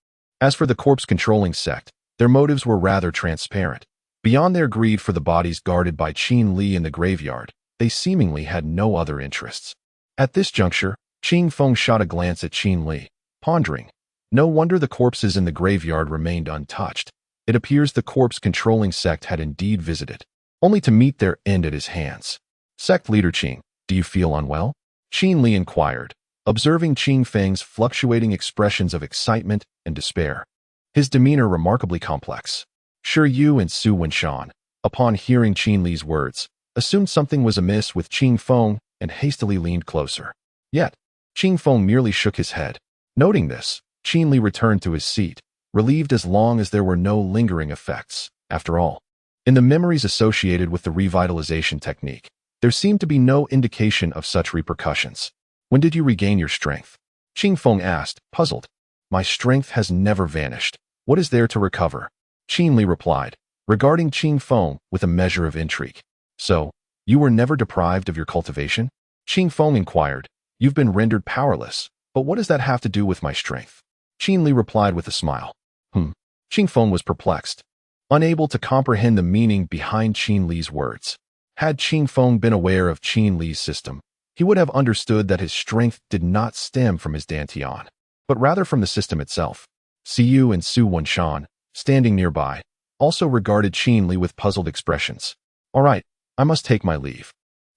As for the corpse-controlling sect, their motives were rather transparent. Beyond their greed for the bodies guarded by Qin Li in the graveyard, they seemingly had no other interests. At this juncture, Qing Feng shot a glance at Qin Li, pondering. No wonder the corpses in the graveyard remained untouched. It appears the corpse-controlling sect had indeed visited, only to meet their end at his hands. "Sect leader Qing, do you feel unwell?" Qin Li inquired, observing Qing Feng's fluctuating expressions of excitement and despair. His demeanor remarkably complex. Shi Yu and Su Wenshan, upon hearing Qin Li's words, assumed something was amiss with Qing Feng and hastily leaned closer. Yet, Qing Feng merely shook his head. Noting this, Qin Li returned to his seat, relieved as long as there were no lingering effects. After all, in the memories associated with the revitalization technique, there seemed to be no indication of such repercussions. "When did you regain your strength?" Qing Feng asked, puzzled. "My strength has never vanished. What is there to recover?" Qin Li replied, regarding Qing Feng with a measure of intrigue. "So, you were never deprived of your cultivation?" Qing Feng inquired. "You've been rendered powerless, but what does that have to do with my strength?" Qin Li replied with a smile. Qing Feng was perplexed, unable to comprehend the meaning behind Qin Li's words. Had Qing Feng been aware of Qin Li's system, he would have understood that his strength did not stem from his dantian, but rather from the system itself. Siyu and Su Wenshan, standing nearby, also regarded Qin Li with puzzled expressions. "All right, I must take my leave.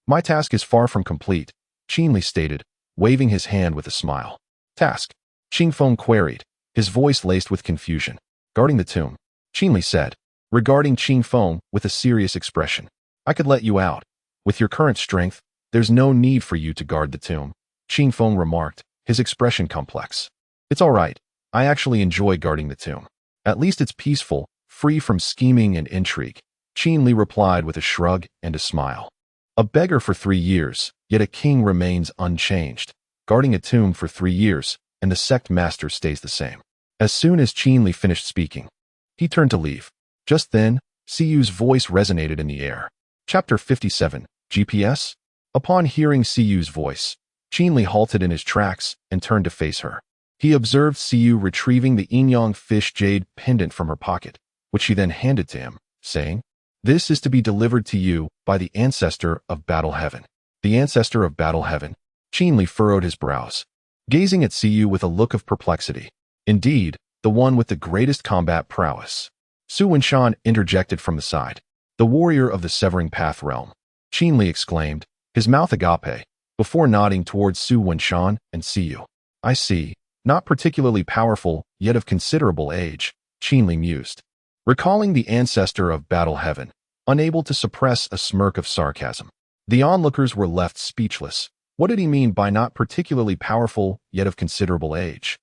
My task is far from complete," Qin Li stated, waving his hand with a smile. "Task?" Qing Feng queried, his voice laced with confusion. "Guarding the tomb," Qin Li said, regarding Qing Feng with a serious expression. "I could let you out. With your current strength, there's no need for you to guard the tomb," Qing Feng remarked, his expression complex. "It's all right. I actually enjoy guarding the tomb. At least it's peaceful, free from scheming and intrigue," Qin Li replied with a shrug and a smile. "A beggar for 3 years, yet a king remains unchanged. Guarding a tomb for 3 years, and the sect master stays the same." As soon as Qin Li finished speaking, he turned to leave. Just then, Siyu's voice resonated in the air. Chapter 57, GPS? Upon hearing Siyu's voice, Qin Li halted in his tracks and turned to face her. He observed Siyu retrieving the Yin-Yang fish jade pendant from her pocket, which she then handed to him, saying, "This is to be delivered to you by the ancestor of Battle Heaven." The ancestor of Battle Heaven. Qin Li furrowed his brows. gazing at Siyu with a look of perplexity. Indeed, the one with the greatest combat prowess. Su Wenshan interjected from the side. The warrior of the Severing Path realm. Qin Li exclaimed, his mouth agape, before nodding towards Su Wenshan and Siyu. I see. Not particularly powerful, yet of considerable age, Qin Li mused. Recalling the ancestor of Battle Heaven, unable to suppress a smirk of sarcasm. The onlookers were left speechless. What did he mean by not particularly powerful, yet of considerable age?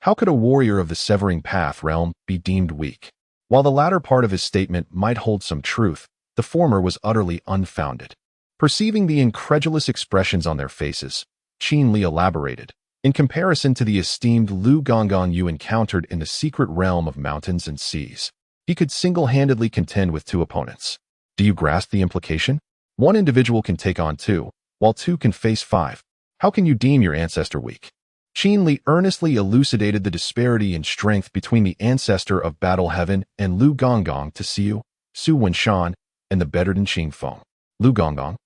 How could a warrior of the Severing Path realm be deemed weak? While the latter part of his statement might hold some truth, the former was utterly unfounded. Perceiving the incredulous expressions on their faces, Qin Li elaborated. In comparison to the esteemed Lu Gonggong you encountered in the secret realm of mountains and seas, he could single-handedly contend with two opponents. Do you grasp the implication? One individual can take on two, while two can face five. How can you deem your ancestor weak? Qin Li earnestly elucidated the disparity in strength between the ancestor of Battle Heaven and Lu Gonggong to Siyu, Su Wenshan, and the Bedouin Qingfeng. Lu Gonggong.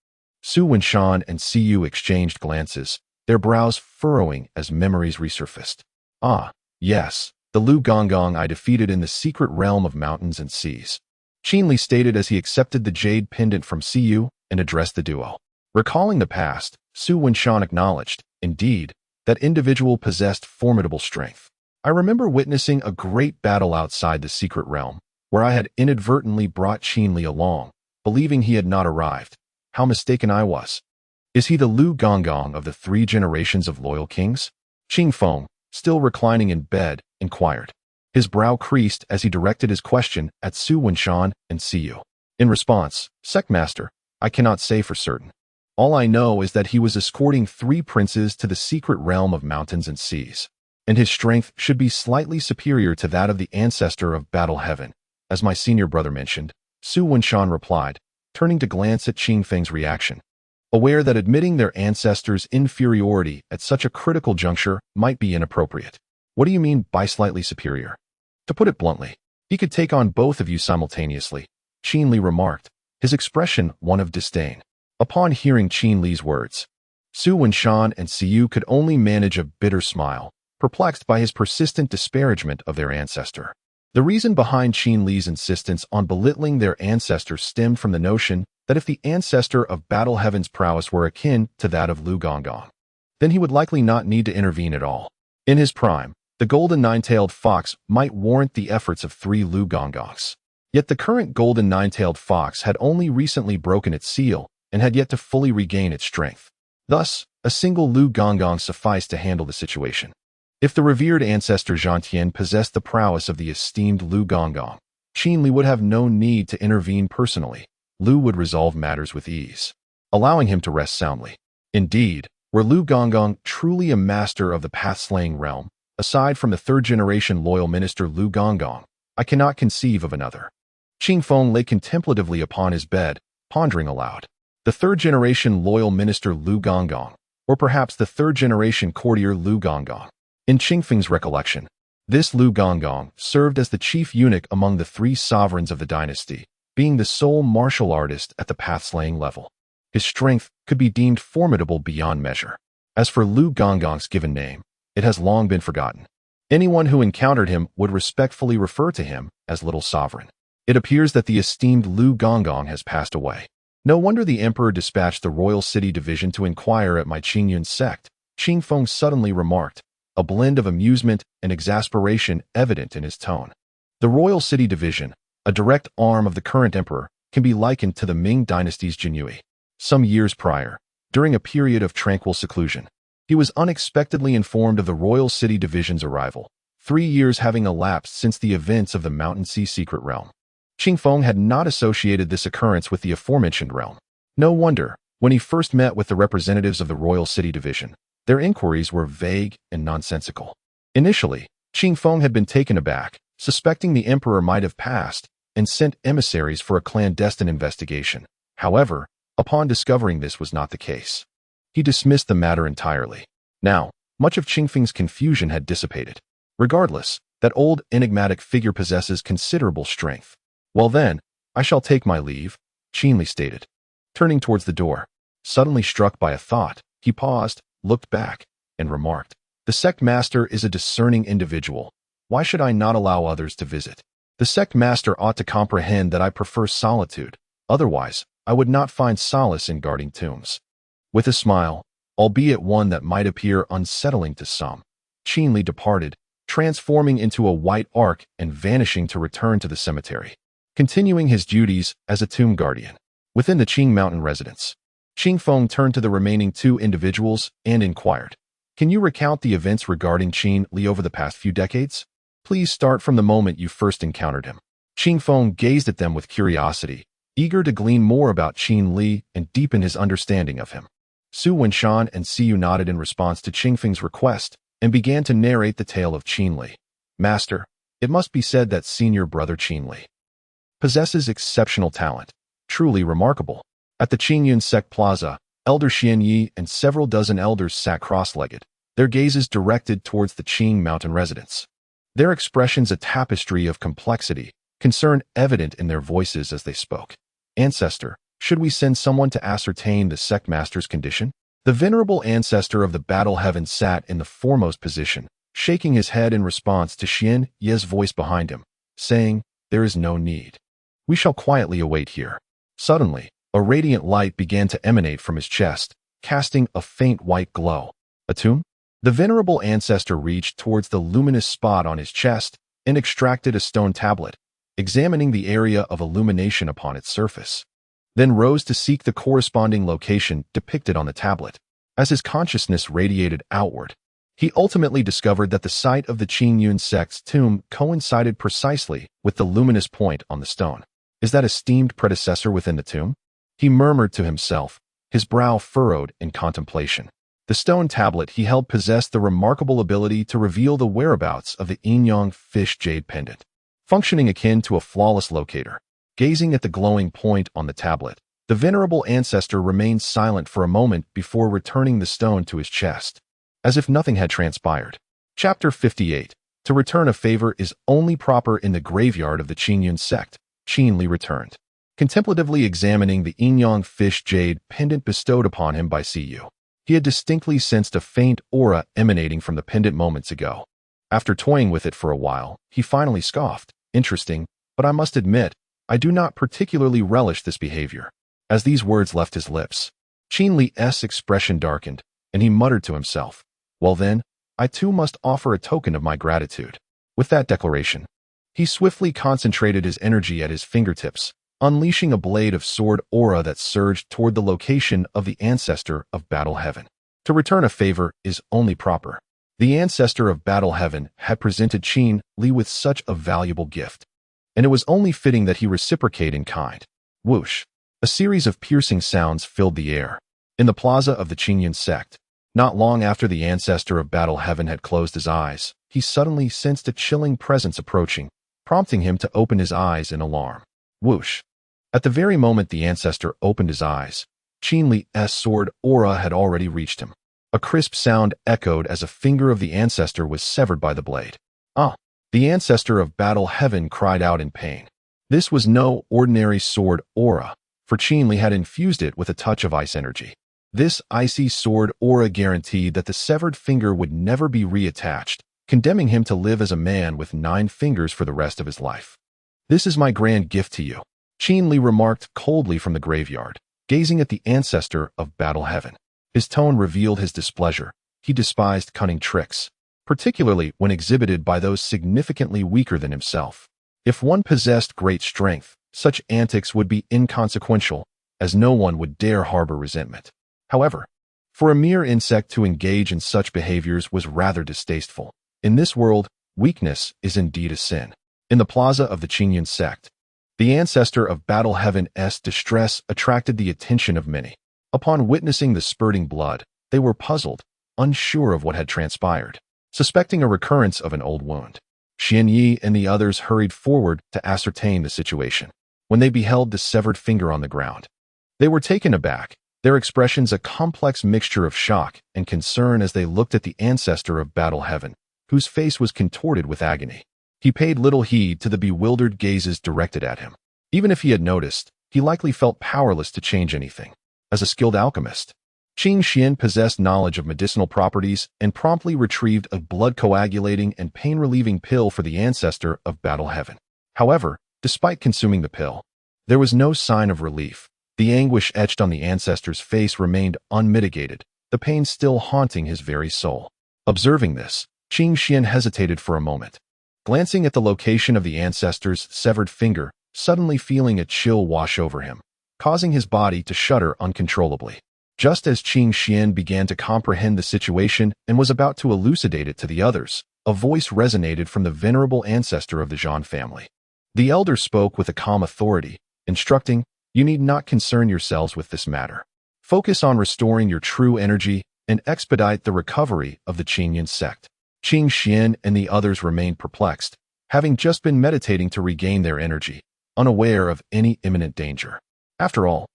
Su Wenshan and Siyu exchanged glances, their brows furrowing as memories resurfaced. Ah, yes, the Lu Gonggong I defeated in the secret realm of mountains and seas. Qin Li stated as he accepted the jade pendant from Siyu and addressed the duo. Recalling the past, Su Wenshan acknowledged, indeed, that individual possessed formidable strength. I remember witnessing a great battle outside the secret realm, where I had inadvertently brought Qin Li along, believing he had not arrived. How mistaken I was. Is he the Lu Gonggong of the 3 generations of loyal kings? Qingfeng, still reclining in bed, inquired. His brow creased as he directed his question at Su Wenshan and Siyu. In response, Sectmaster, I cannot say for certain. All I know is that he was escorting 3 princes to the secret realm of mountains and seas, and his strength should be slightly superior to that of the ancestor of Battle Heaven, as my senior brother mentioned, Su Wenshan replied, turning to glance at Qingfeng's reaction. Aware that admitting their ancestor's inferiority at such a critical juncture might be inappropriate. What do you mean by slightly superior? To put it bluntly, he could take on both of you simultaneously, Qin Li remarked, his expression one of disdain. Upon hearing Qin Li's words, Su Wenshan and Siyu could only manage a bitter smile, perplexed by his persistent disparagement of their ancestor. The reason behind Qin Li's insistence on belittling their ancestor stemmed from the notion that if the ancestor of Battle Heaven's prowess were akin to that of Lu Gonggong, then he would likely not need to intervene at all. In his prime, the golden nine-tailed fox might warrant the efforts of 3 Lu Gonggongs. Yet the current golden nine-tailed fox had only recently broken its seal and had yet to fully regain its strength. Thus, a single Lu Gonggong sufficed to handle the situation. If the revered ancestor Zhang Tian possessed the prowess of the esteemed Lu Gonggong, Qin Li would have no need to intervene personally. Lu would resolve matters with ease, allowing him to rest soundly. Indeed, were Lu Gonggong truly a master of the path-slaying realm, aside from the 3rd-generation loyal minister Lu Gonggong, I cannot conceive of another. Qingfeng lay contemplatively upon his bed, pondering aloud. The 3rd-generation loyal minister Lu Gonggong, or perhaps the 3rd-generation courtier Lu Gonggong. In Qingfeng's recollection, this Lu Gonggong served as the chief eunuch among the 3 sovereigns of the dynasty, being the sole martial artist at the path-slaying level. His strength could be deemed formidable beyond measure. As for Lu Gonggong's given name, it has long been forgotten. Anyone who encountered him would respectfully refer to him as Little Sovereign. It appears that the esteemed Lu Gonggong has passed away. No wonder the emperor dispatched the royal city division to inquire at my Qingyun sect, Qingfeng suddenly remarked, a blend of amusement and exasperation evident in his tone. The royal city division, a direct arm of the current emperor, can be likened to the Ming dynasty's Jinyue. Some years prior, during a period of tranquil seclusion, he was unexpectedly informed of the royal city division's arrival, 3 years having elapsed since the events of the Mountain Sea secret realm. Qingfeng had not associated this occurrence with the aforementioned realm. No wonder, when he first met with the representatives of the royal city division, their inquiries were vague and nonsensical. Initially, Qingfeng had been taken aback, suspecting the emperor might have passed, and sent emissaries for a clandestine investigation. However, upon discovering this was not the case, he dismissed the matter entirely. Now, much of Qingfeng's confusion had dissipated. Regardless, that old enigmatic figure possesses considerable strength. Well then, I shall take my leave, Qin Li stated. Turning towards the door, suddenly struck by a thought, he paused, looked back, and remarked, The sect master is a discerning individual. Why should I not allow others to visit? The sect master ought to comprehend that I prefer solitude. Otherwise, I would not find solace in guarding tombs. With a smile, albeit one that might appear unsettling to some, Qin Li departed, transforming into a white arc and vanishing to return to the cemetery, continuing his duties as a tomb guardian. Within the Qing mountain residence, Qing Feng turned to the remaining two individuals and inquired, "Can you recount the events regarding Qin Li over the past few decades? Please start from the moment you first encountered him." Qing Feng gazed at them with curiosity, eager to glean more about Qin Li and deepen his understanding of him. Su Wenshan and Siyu nodded in response to Qing Feng's request and began to narrate the tale of Qin Li. "Master, it must be said that senior brother Qin Li possesses exceptional talent, truly remarkable." At the Qingyun Sect Plaza, Elder Xian Yi and several dozen elders sat cross-legged, their gazes directed towards the Qing mountain residence. Their expressions a tapestry of complexity, concern evident in their voices as they spoke. "Ancestor, should we send someone to ascertain the sect master's condition?" The venerable ancestor of the battle heaven sat in the foremost position, shaking his head in response to Xian Ye's voice behind him, saying, "There is no need. We shall quietly await here." Suddenly, a radiant light began to emanate from his chest, casting a faint white glow. A tomb? The venerable ancestor reached towards the luminous spot on his chest and extracted a stone tablet, examining the area of illumination upon its surface, then rose to seek the corresponding location depicted on the tablet. As his consciousness radiated outward, he ultimately discovered that the site of the Qingyun sect's tomb coincided precisely with the luminous point on the stone. "Is that esteemed predecessor within the tomb?" he murmured to himself, his brow furrowed in contemplation. The stone tablet he held possessed the remarkable ability to reveal the whereabouts of the Yin-Yang fish jade pendant, functioning akin to a flawless locator. Gazing at the glowing point on the tablet, the venerable ancestor remained silent for a moment before returning the stone to his chest, as if nothing had transpired. Chapter 58. To return a favor is only proper in the graveyard of the Qingyun sect. Qin Li returned, contemplatively examining the Yin-Yang fish jade pendant bestowed upon him by Siyu. He had distinctly sensed a faint aura emanating from the pendant moments ago. After toying with it for a while, he finally scoffed, "Interesting, but I must admit, I do not particularly relish this behavior." As these words left his lips, Qin Li's expression darkened, and he muttered to himself, "Well then, I too must offer a token of my gratitude." With that declaration, he swiftly concentrated his energy at his fingertips, unleashing a blade of sword aura that surged toward the location of the ancestor of Battle Heaven. To return a favor is only proper. The ancestor of Battle Heaven had presented Qin Li with such a valuable gift, and it was only fitting that he reciprocate in kind. Whoosh! A series of piercing sounds filled the air. In the plaza of the Qingyun sect, not long after the ancestor of Battle Heaven had closed his eyes, he suddenly sensed a chilling presence approaching, prompting him to open his eyes in alarm. Whoosh! At the very moment the ancestor opened his eyes, Qin Li's sword aura had already reached him. A crisp sound echoed as a finger of the ancestor was severed by the blade. "Ah!" The ancestor of Battle Heaven cried out in pain. This was no ordinary sword aura, for Qin Li had infused it with a touch of ice energy. This icy sword aura guaranteed that the severed finger would never be reattached, condemning him to live as a man with 9 fingers for the rest of his life. "This is my grand gift to you," Qin Li remarked coldly from the graveyard, gazing at the ancestor of Battle Heaven. His tone revealed his displeasure. He despised cunning tricks, particularly when exhibited by those significantly weaker than himself. If one possessed great strength, such antics would be inconsequential, as no one would dare harbor resentment. However, for a mere insect to engage in such behaviors was rather distasteful. In this world, weakness is indeed a sin. In the plaza of the Qingyun sect, the ancestor of Battle Heaven's distress attracted the attention of many. Upon witnessing the spurting blood, they were puzzled, unsure of what had transpired, suspecting a recurrence of an old wound. Xian Yi and the others hurried forward to ascertain the situation. When they beheld the severed finger on the ground, they were taken aback, their expressions a complex mixture of shock and concern as they looked at the ancestor of Battle Heaven, whose face was contorted with agony. He paid little heed to the bewildered gazes directed at him. Even if he had noticed, he likely felt powerless to change anything. As a skilled alchemist, Qing Xian possessed knowledge of medicinal properties and promptly retrieved a blood-coagulating and pain-relieving pill for the ancestor of Battle Heaven. However, despite consuming the pill, there was no sign of relief. The anguish etched on the ancestor's face remained unmitigated, the pain still haunting his very soul. Observing this, Qing Xian hesitated for a moment. Glancing at the location of the ancestor's severed finger, suddenly feeling a chill wash over him, causing his body to shudder uncontrollably. Just as Qing Xian began to comprehend the situation and was about to elucidate it to the others, a voice resonated from the venerable ancestor of the Zhan family. The elder spoke with a calm authority, instructing, "You need not concern yourselves with this matter. Focus on restoring your true energy and expedite the recovery of the Qingyun sect." Qing Xian and the others remained perplexed, having just been meditating to regain their energy, unaware of any imminent danger. After all,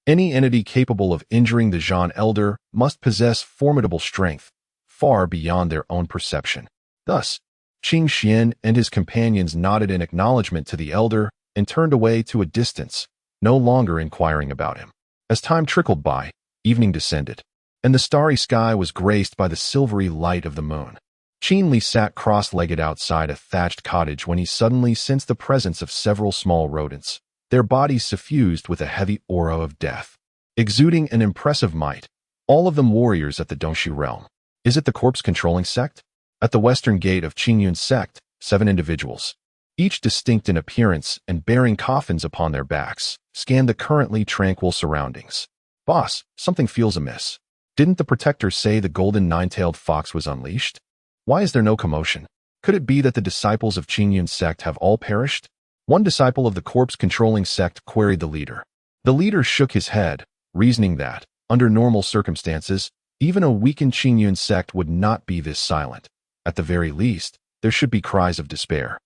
any entity capable of injuring the Zhan elder must possess formidable strength, far beyond their own perception. Thus, Qing Xian and his companions nodded in acknowledgement to the elder and turned away to a distance, no longer inquiring about him. As time trickled by, evening descended, and the starry sky was graced by the silvery light of the moon. Qin Li sat cross-legged outside a thatched cottage when he suddenly sensed the presence of several small rodents, their bodies suffused with a heavy aura of death. Exuding an impressive might, all of them warriors at the Dongxi realm. Is it the corpse-controlling sect? At the western gate of Qingyun sect, 7 individuals, each distinct in appearance and bearing coffins upon their backs, scanned the currently tranquil surroundings. "Boss, something feels amiss. Didn't the protector say the golden nine-tailed fox was unleashed? Why is there no commotion? Could it be that the disciples of Qingyun sect have all perished?" One disciple of the corpse-controlling sect queried the leader. The leader shook his head, reasoning that, under normal circumstances, even a weakened Qingyun sect would not be this silent. At the very least, there should be cries of despair.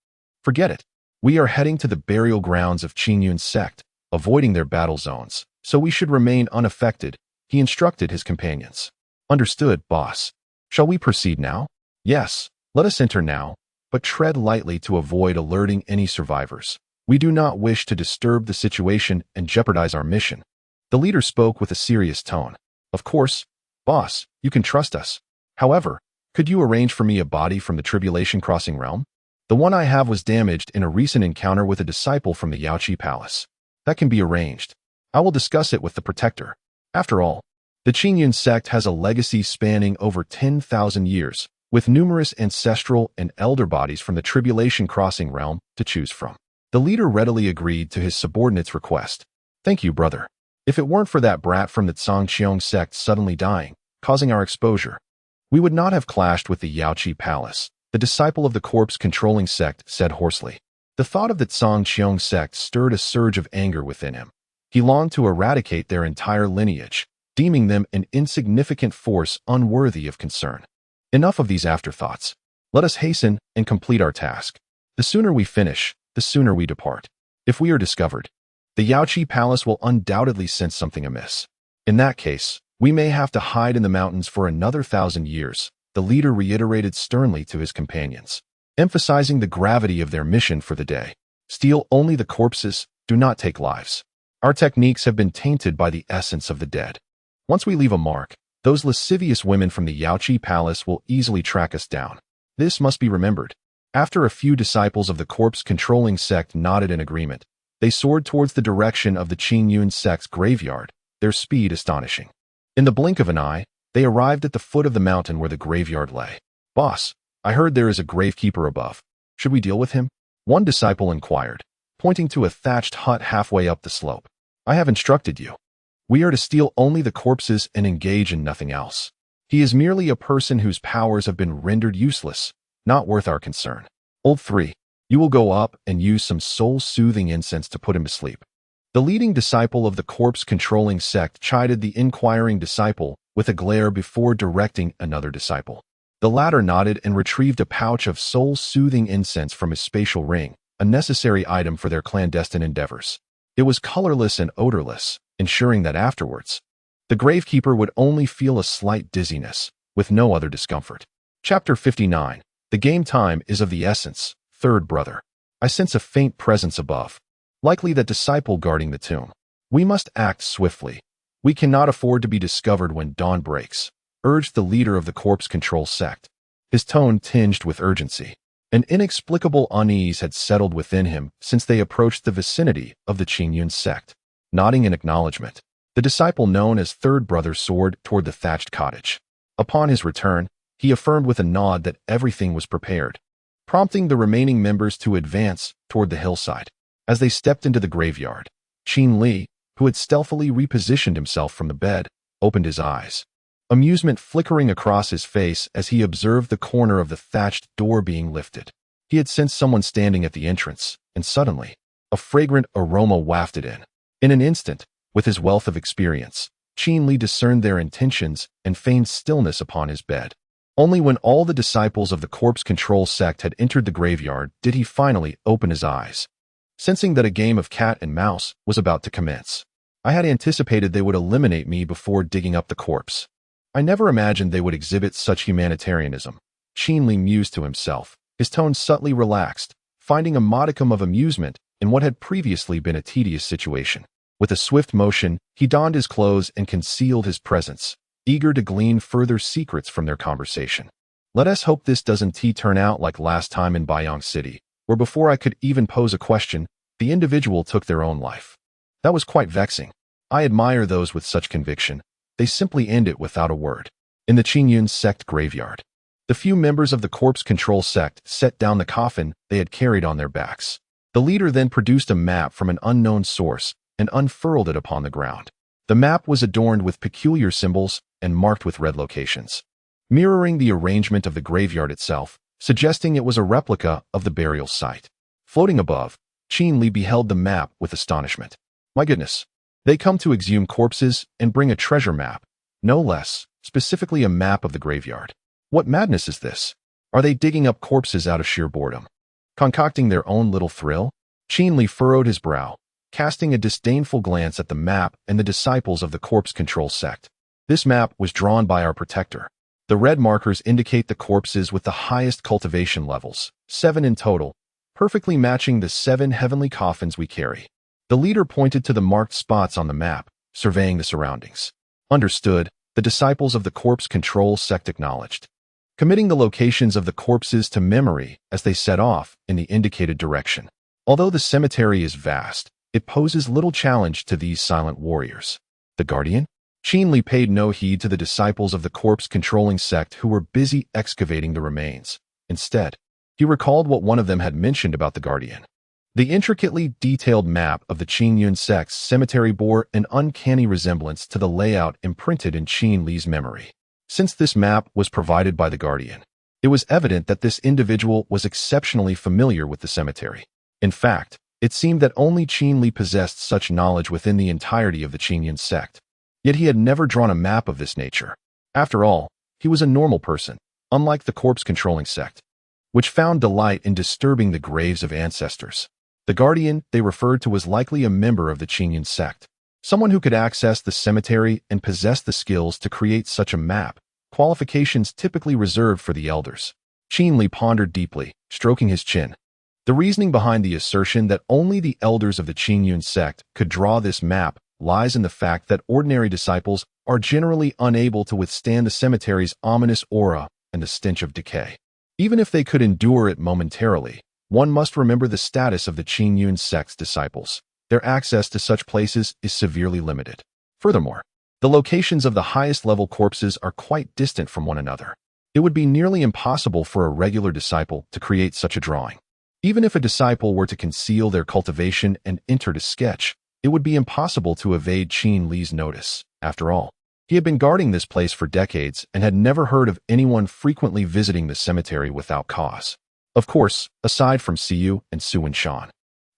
"Forget it. We are heading to the burial grounds of Qingyun sect, avoiding their battle zones, so we should remain unaffected," he instructed his companions. "Understood, boss. Shall we proceed now?" "Yes, let us enter now, but tread lightly to avoid alerting any survivors. We do not wish to disturb the situation and jeopardize our mission." The leader spoke with a serious tone. "Of course, boss, you can trust us. However, could you arrange for me a body from the Tribulation Crossing realm? The one I have was damaged in a recent encounter with a disciple from the Yaoqi Palace." "That can be arranged. I will discuss it with the protector. After all, the Qingyun sect has a legacy spanning over 10,000 years, with numerous ancestral and elder bodies from the Tribulation Crossing realm to choose from." The leader readily agreed to his subordinate's request. "Thank you, brother. If it weren't for that brat from the Zhangqiong sect suddenly dying, causing our exposure, we would not have clashed with the Yaoqi Palace," the disciple of the corpse-controlling sect said hoarsely. The thought of the Zhangqiong sect stirred a surge of anger within him. He longed to eradicate their entire lineage, deeming them an insignificant force unworthy of concern. Enough of these afterthoughts. Let us hasten and complete our task. The sooner we finish, the sooner we depart. If we are discovered, the Yaoqi Palace will undoubtedly sense something amiss. In that case, we may have to hide in the mountains for another 1,000 years, the leader reiterated sternly to his companions, emphasizing the gravity of their mission for the day. "Steal only the corpses, do not take lives. Our techniques have been tainted by the essence of the dead. Once we leave a mark, those lascivious women from the Yaoqi Palace will easily track us down. This must be remembered." After a few disciples of the corpse-controlling sect nodded in agreement, they soared towards the direction of the Qingyun sect's graveyard, their speed astonishing. In the blink of an eye, they arrived at the foot of the mountain where the graveyard lay. "Boss, I heard there is a gravekeeper above. Should we deal with him?" one disciple inquired, pointing to a thatched hut halfway up the slope. "I have instructed you. We are to steal only the corpses and engage in nothing else. He is merely a person whose powers have been rendered useless, not worth our concern. Old 3, you will go up and use some soul-soothing incense to put him to sleep." The leading disciple of the corpse-controlling sect chided the inquiring disciple with a glare before directing another disciple. The latter nodded and retrieved a pouch of soul-soothing incense from his spatial ring, a necessary item for their clandestine endeavors. It was colorless and odorless, ensuring that afterwards, the gravekeeper would only feel a slight dizziness, with no other discomfort. Chapter 59. The game time is of the essence. Third brother. I sense a faint presence above. Likely that disciple guarding the tomb. We must act swiftly. "We cannot afford to be discovered when dawn breaks," urged the leader of the corpse control sect, his tone tinged with urgency. An inexplicable unease had settled within him since they approached the vicinity of the Qingyun sect. Nodding in acknowledgement, the disciple known as Third Brother soared toward the thatched cottage. Upon his return, he affirmed with a nod that everything was prepared, prompting the remaining members to advance toward the hillside. As they stepped into the graveyard, Qin Li, who had stealthily repositioned himself from the bed, opened his eyes, amusement flickering across his face as he observed the corner of the thatched door being lifted. He had sensed someone standing at the entrance, and suddenly, a fragrant aroma wafted in. In an instant, with his wealth of experience, Qin Li discerned their intentions and feigned stillness upon his bed. Only when all the disciples of the corpse control sect had entered the graveyard did he finally open his eyes, sensing that a game of cat and mouse was about to commence. "I had anticipated they would eliminate me before digging up the corpse. I never imagined they would exhibit such humanitarianism," Qin Li mused to himself, his tone subtly relaxed, finding a modicum of amusement in what had previously been a tedious situation. With a swift motion, he donned his clothes and concealed his presence, eager to glean further secrets from their conversation. "Let us hope this doesn't turn out like last time in Baiyang City, where before I could even pose a question, the individual took their own life. That was quite vexing. I admire those with such conviction. They simply end it without a word." In the Qingyun sect graveyard, the few members of the corpse control sect set down the coffin they had carried on their backs. The leader then produced a map from an unknown source and unfurled it upon the ground. The map was adorned with peculiar symbols and marked with red locations, mirroring the arrangement of the graveyard itself, suggesting it was a replica of the burial site. Floating above, Qin Li beheld the map with astonishment. "My goodness. They come to exhume corpses and bring a treasure map, no less, specifically a map of the graveyard. What madness is this? Are they digging up corpses out of sheer boredom? Concocting their own little thrill?" Qin Li furrowed his brow, casting a disdainful glance at the map and the disciples of the corpse control sect. "This map was drawn by our protector. The red markers indicate the corpses with the highest cultivation levels, 7 in total, perfectly matching the 7 heavenly coffins we carry." The leader pointed to the marked spots on the map, surveying the surroundings. "Understood," the disciples of the corpse control sect acknowledged, committing the locations of the corpses to memory as they set off in the indicated direction. Although the cemetery is vast, it poses little challenge to these silent warriors. The guardian? Qin Li paid no heed to the disciples of the corpse-controlling sect who were busy excavating the remains. Instead, he recalled what one of them had mentioned about the guardian. The intricately detailed map of the Qingyun sect's cemetery bore an uncanny resemblance to the layout imprinted in Qin Li's memory. Since this map was provided by the guardian, it was evident that this individual was exceptionally familiar with the cemetery. In fact, it seemed that only Qin Li possessed such knowledge within the entirety of the Qingyun sect. Yet he had never drawn a map of this nature. After all, he was a normal person, unlike the corpse-controlling sect, which found delight in disturbing the graves of ancestors. The guardian they referred to was likely a member of the Qingyun sect, someone who could access the cemetery and possess the skills to create such a map, qualifications typically reserved for the elders. Qin Li pondered deeply, stroking his chin. The reasoning behind the assertion that only the elders of the Qingyun sect could draw this map lies in the fact that ordinary disciples are generally unable to withstand the cemetery's ominous aura and the stench of decay. Even if they could endure it momentarily, one must remember the status of the Qingyun sect's disciples. Their access to such places is severely limited. Furthermore, the locations of the highest level corpses are quite distant from one another. It would be nearly impossible for a regular disciple to create such a drawing. Even if a disciple were to conceal their cultivation and enter to sketch, it would be impossible to evade Qin Li's notice. After all, he had been guarding this place for decades and had never heard of anyone frequently visiting the cemetery without cause. Of course, aside from Siyu and Su Wenshan,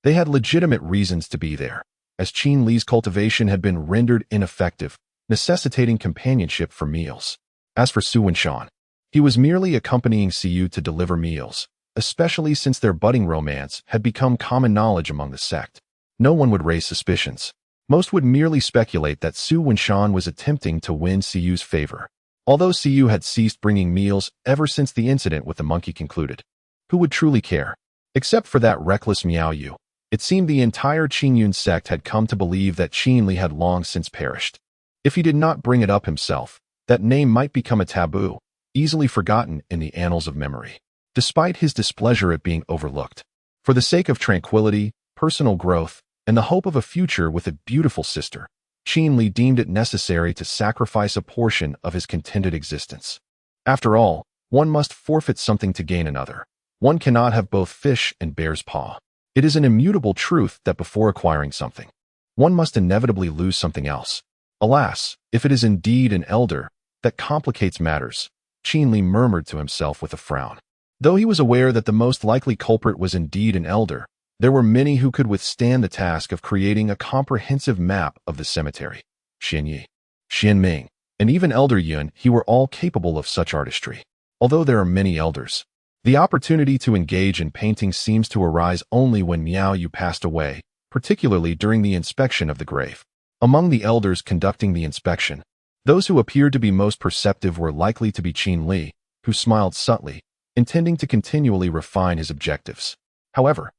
they had legitimate reasons to be there, as Qin Li's cultivation had been rendered ineffective, necessitating companionship for meals. As for Su Wenshan, he was merely accompanying Siyu to deliver meals, especially since their budding romance had become common knowledge among the sect. No one would raise suspicions. Most would merely speculate that Su Wenshan was attempting to win Siyu's favor. Although Siyu had ceased bringing meals ever since the incident with the monkey concluded, who would truly care? Except for that reckless Miao Yu, it seemed the entire Qingyun sect had come to believe that Qin Li had long since perished. If he did not bring it up himself, that name might become a taboo, easily forgotten in the annals of memory. Despite his displeasure at being overlooked, for the sake of tranquility, personal growth, and the hope of a future with a beautiful sister, Qin Li deemed it necessary to sacrifice a portion of his contented existence. After all, one must forfeit something to gain another. One cannot have both fish and bear's paw. It is an immutable truth that before acquiring something, one must inevitably lose something else. Alas, if it is indeed an elder, that complicates matters, Qin Li murmured to himself with a frown. Though he was aware that the most likely culprit was indeed an elder, there were many who could withstand the task of creating a comprehensive map of the cemetery. Xin Yi, Xin Ming, and even Elder Yun, he were all capable of such artistry. Although there are many elders, the opportunity to engage in painting seems to arise only when Miao Yu passed away, particularly during the inspection of the grave. Among the elders conducting the inspection, those who appeared to be most perceptive were likely to be Qin Li, who smiled subtly, intending to continually refine his objectives. However,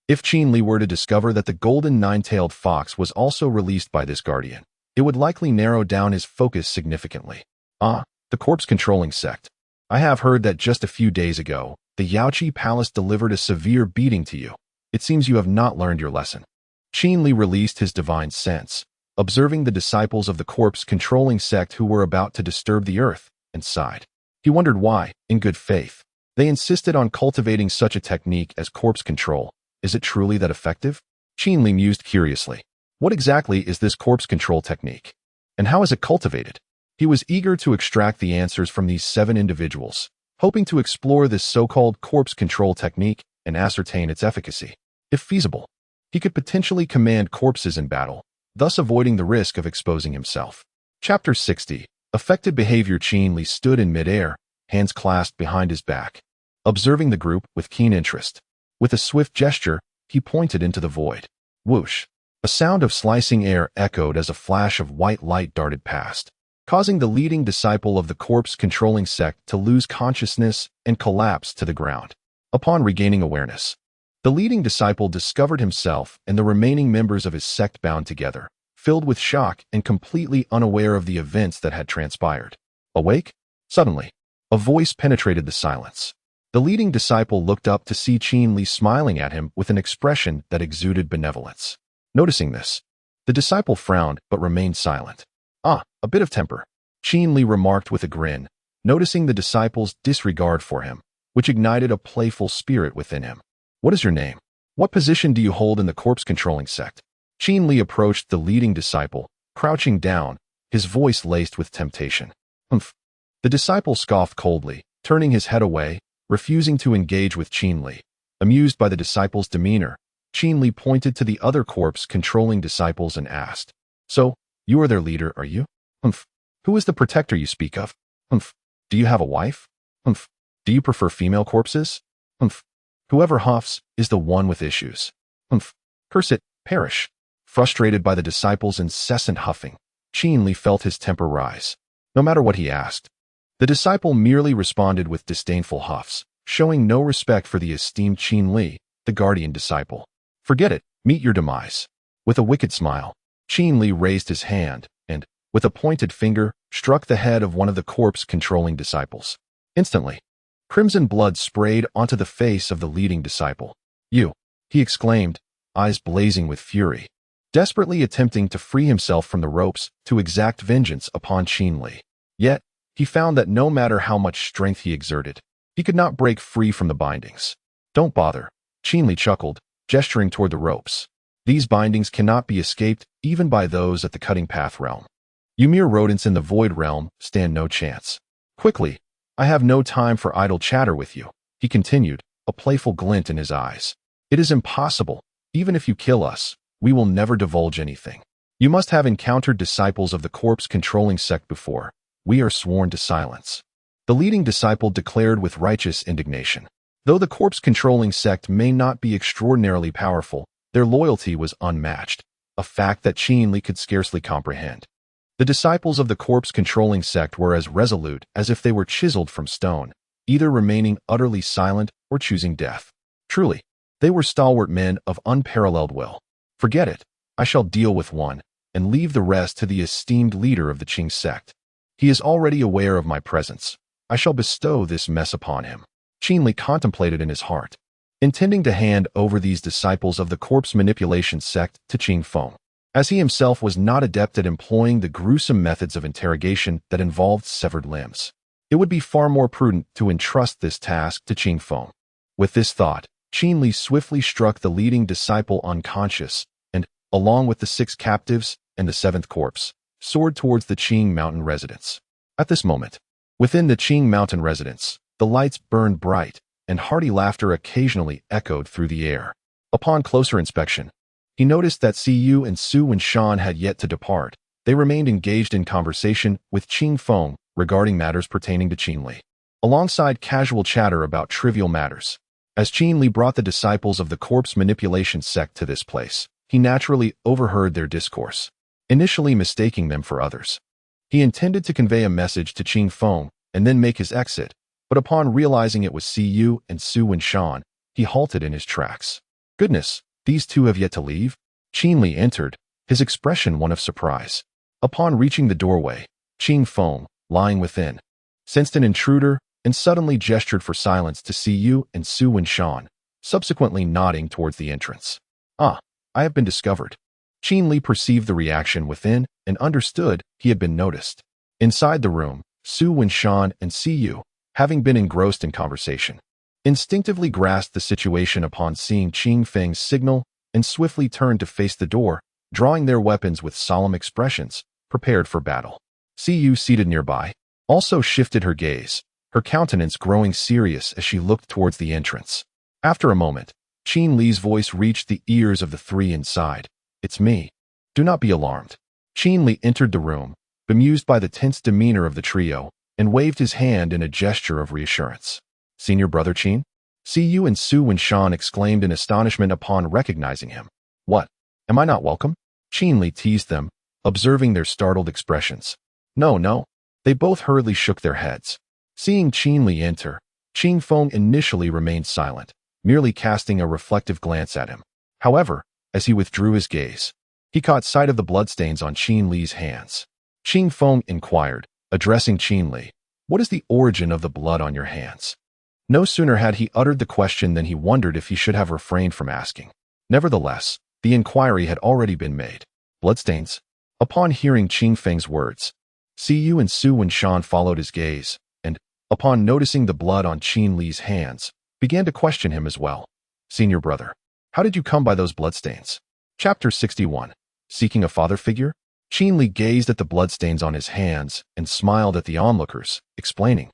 if Qin Li were to discover that the golden nine-tailed fox was also released by this guardian, it would likely narrow down his focus significantly. The corpse-controlling sect. I have heard that just a few days ago, the Yaoqi Palace delivered a severe beating to you. It seems you have not learned your lesson. Qin Li released his divine sense, observing the disciples of the corpse-controlling sect who were about to disturb the earth, and sighed. He wondered why, in good faith, they insisted on cultivating such a technique as corpse control. Is it truly that effective? Qin Li mused curiously. What exactly is this corpse control technique? And how is it cultivated? He was eager to extract the answers from these 7 individuals, hoping to explore this so-called corpse control technique and ascertain its efficacy. If feasible, he could potentially command corpses in battle, thus avoiding the risk of exposing himself. Chapter 60. Affected behavior. Qin Li stood in midair, hands clasped behind his back, observing the group with keen interest. With a swift gesture, he pointed into the void. Whoosh! A sound of slicing air echoed as a flash of white light darted past, causing the leading disciple of the corpse-controlling sect to lose consciousness and collapse to the ground. Upon regaining awareness, the leading disciple discovered himself and the remaining members of his sect bound together, filled with shock and completely unaware of the events that had transpired. Awake? Suddenly, a voice penetrated the silence. The leading disciple looked up to see Qin Li smiling at him with an expression that exuded benevolence. Noticing this, the disciple frowned but remained silent. A bit of temper, Qin Li remarked with a grin, noticing the disciple's disregard for him, which ignited a playful spirit within him. What is your name? What position do you hold in the corpse-controlling sect? Qin Li approached the leading disciple, crouching down, his voice laced with temptation. Humph. The disciple scoffed coldly, turning his head away, refusing to engage with Qin Li. Amused by the disciple's demeanor, Qin Li pointed to the other corpse-controlling disciples and asked, So, you are their leader, are you? Humph. Who is the protector you speak of? Humph. Do you have a wife? Humph. Do you prefer female corpses? Humph. Whoever huffs is the one with issues. Humph. Curse it, perish. Frustrated by the disciple's incessant huffing, Qin Li felt his temper rise. No matter what he asked, the disciple merely responded with disdainful huffs, showing no respect for the esteemed Qin Li, the guardian disciple. Forget it, meet your demise. With a wicked smile, Qin Li raised his hand and, with a pointed finger, struck the head of one of the corpse-controlling disciples. Instantly, crimson blood sprayed onto the face of the leading disciple. You, he exclaimed, eyes blazing with fury, desperately attempting to free himself from the ropes to exact vengeance upon Qin Li. Yet, he found that no matter how much strength he exerted, he could not break free from the bindings. Don't bother, Qin Li chuckled, gesturing toward the ropes. These bindings cannot be escaped even by those at the cutting path realm. You mere rodents in the void realm stand no chance. Quickly, I have no time for idle chatter with you, he continued, a playful glint in his eyes. It is impossible. Even if you kill us, we will never divulge anything. You must have encountered disciples of the corpse-controlling sect before. We are sworn to silence. The leading disciple declared with righteous indignation. Though the corpse-controlling sect may not be extraordinarily powerful, their loyalty was unmatched, a fact that Qin Li could scarcely comprehend. The disciples of the corpse-controlling sect were as resolute as if they were chiseled from stone, either remaining utterly silent or choosing death. Truly, they were stalwart men of unparalleled will. Forget it, I shall deal with one, and leave the rest to the esteemed leader of the Qing sect. He is already aware of my presence. I shall bestow this mess upon him." Qin Li contemplated in his heart, intending to hand over these disciples of the corpse manipulation sect to Qing Feng, as he himself was not adept at employing the gruesome methods of interrogation that involved severed limbs. It would be far more prudent to entrust this task to Qing Feng. With this thought, Qin Li swiftly struck the leading disciple unconscious and, along with the 6 captives and the 7th corpse, soared towards the Qing mountain residence. At this moment, within the Qing mountain residence, the lights burned bright, and hearty laughter occasionally echoed through the air. Upon closer inspection, he noticed that Siyu and Su Wenshan had yet to depart. They remained engaged in conversation with Qing Feng regarding matters pertaining to Qin Li, alongside casual chatter about trivial matters. As Qin Li brought the disciples of the corpse manipulation sect to this place, he naturally overheard their discourse, initially mistaking them for others. He intended to convey a message to Qing Feng and then make his exit, but upon realizing it was Siyu and Su Wenshan, he halted in his tracks. "Goodness, these two have yet to leave?" Qin Li entered, his expression one of surprise. Upon reaching the doorway, Qing Feng, lying within, sensed an intruder and suddenly gestured for silence to Siyu and Su Wenshan, subsequently nodding towards the entrance. "Ah, I have been discovered." Qin Li perceived the reaction within and understood he had been noticed. Inside the room, Su Wenshan and Siyu, having been engrossed in conversation, instinctively grasped the situation upon seeing Qing Feng's signal and swiftly turned to face the door, drawing their weapons with solemn expressions, prepared for battle. Siyu, seated nearby, also shifted her gaze, her countenance growing serious as she looked towards the entrance. After a moment, Qin Li's voice reached the ears of the 3 inside. "It's me. Do not be alarmed." Qin Li entered the room, bemused by the tense demeanor of the trio, and waved his hand in a gesture of reassurance. "Senior brother Qin?" Siyu and Su Wenshan exclaimed in astonishment upon recognizing him. "What? Am I not welcome?" Qin Li teased them, observing their startled expressions. No. They both hurriedly shook their heads. Seeing Qin Li enter, Qing Feng initially remained silent, merely casting a reflective glance at him. However, as he withdrew his gaze, he caught sight of the bloodstains on Qin Li's hands. Qing Feng inquired, addressing Qin Li, "What is the origin of the blood on your hands?" No sooner had he uttered the question than he wondered if he should have refrained from asking. Nevertheless, the inquiry had already been made. "Bloodstains?" Upon hearing Qing Feng's words, Siyu and Su Wenshan followed his gaze, and, upon noticing the blood on Qin Li's hands, began to question him as well. "Senior brother, how did you come by those bloodstains?" Chapter 61. Seeking a father figure? Qin Li gazed at the bloodstains on his hands and smiled at the onlookers, explaining,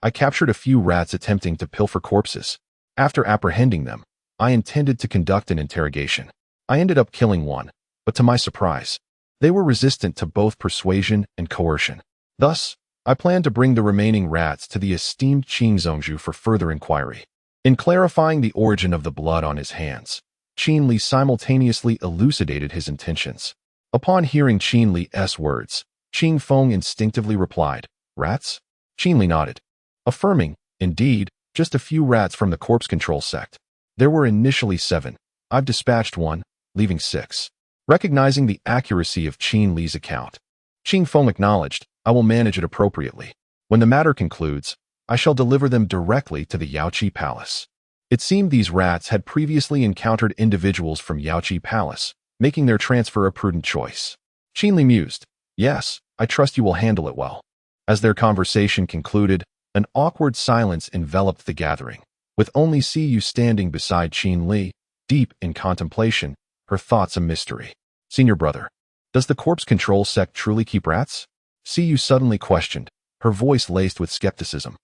"I captured a few rats attempting to pilfer corpses. After apprehending them, I intended to conduct an interrogation. I ended up killing one, but to my surprise, they were resistant to both persuasion and coercion. Thus, I plan to bring the remaining rats to the esteemed Qing Zhongzhu for further inquiry." In clarifying the origin of the blood on his hands, Qin Li simultaneously elucidated his intentions. Upon hearing Qin Li's words, Qing Feng instinctively replied, "Rats?" Qin Li nodded, affirming, "Indeed, just a few rats from the corpse control sect. There were initially 7. I've dispatched 1, leaving 6. Recognizing the accuracy of Qin Li's account, Qing Feng acknowledged, "I will manage it appropriately. When the matter concludes, I shall deliver them directly to the Yaoqi Palace." It seemed these rats had previously encountered individuals from Yaoqi Palace, making their transfer a prudent choice. Qin Li mused, "Yes, I trust you will handle it well." As their conversation concluded, an awkward silence enveloped the gathering, with only Siyu standing beside Qin Li, deep in contemplation, her thoughts a mystery. "Senior brother, does the corpse control sect truly keep rats?" Siyu suddenly questioned, her voice laced with skepticism.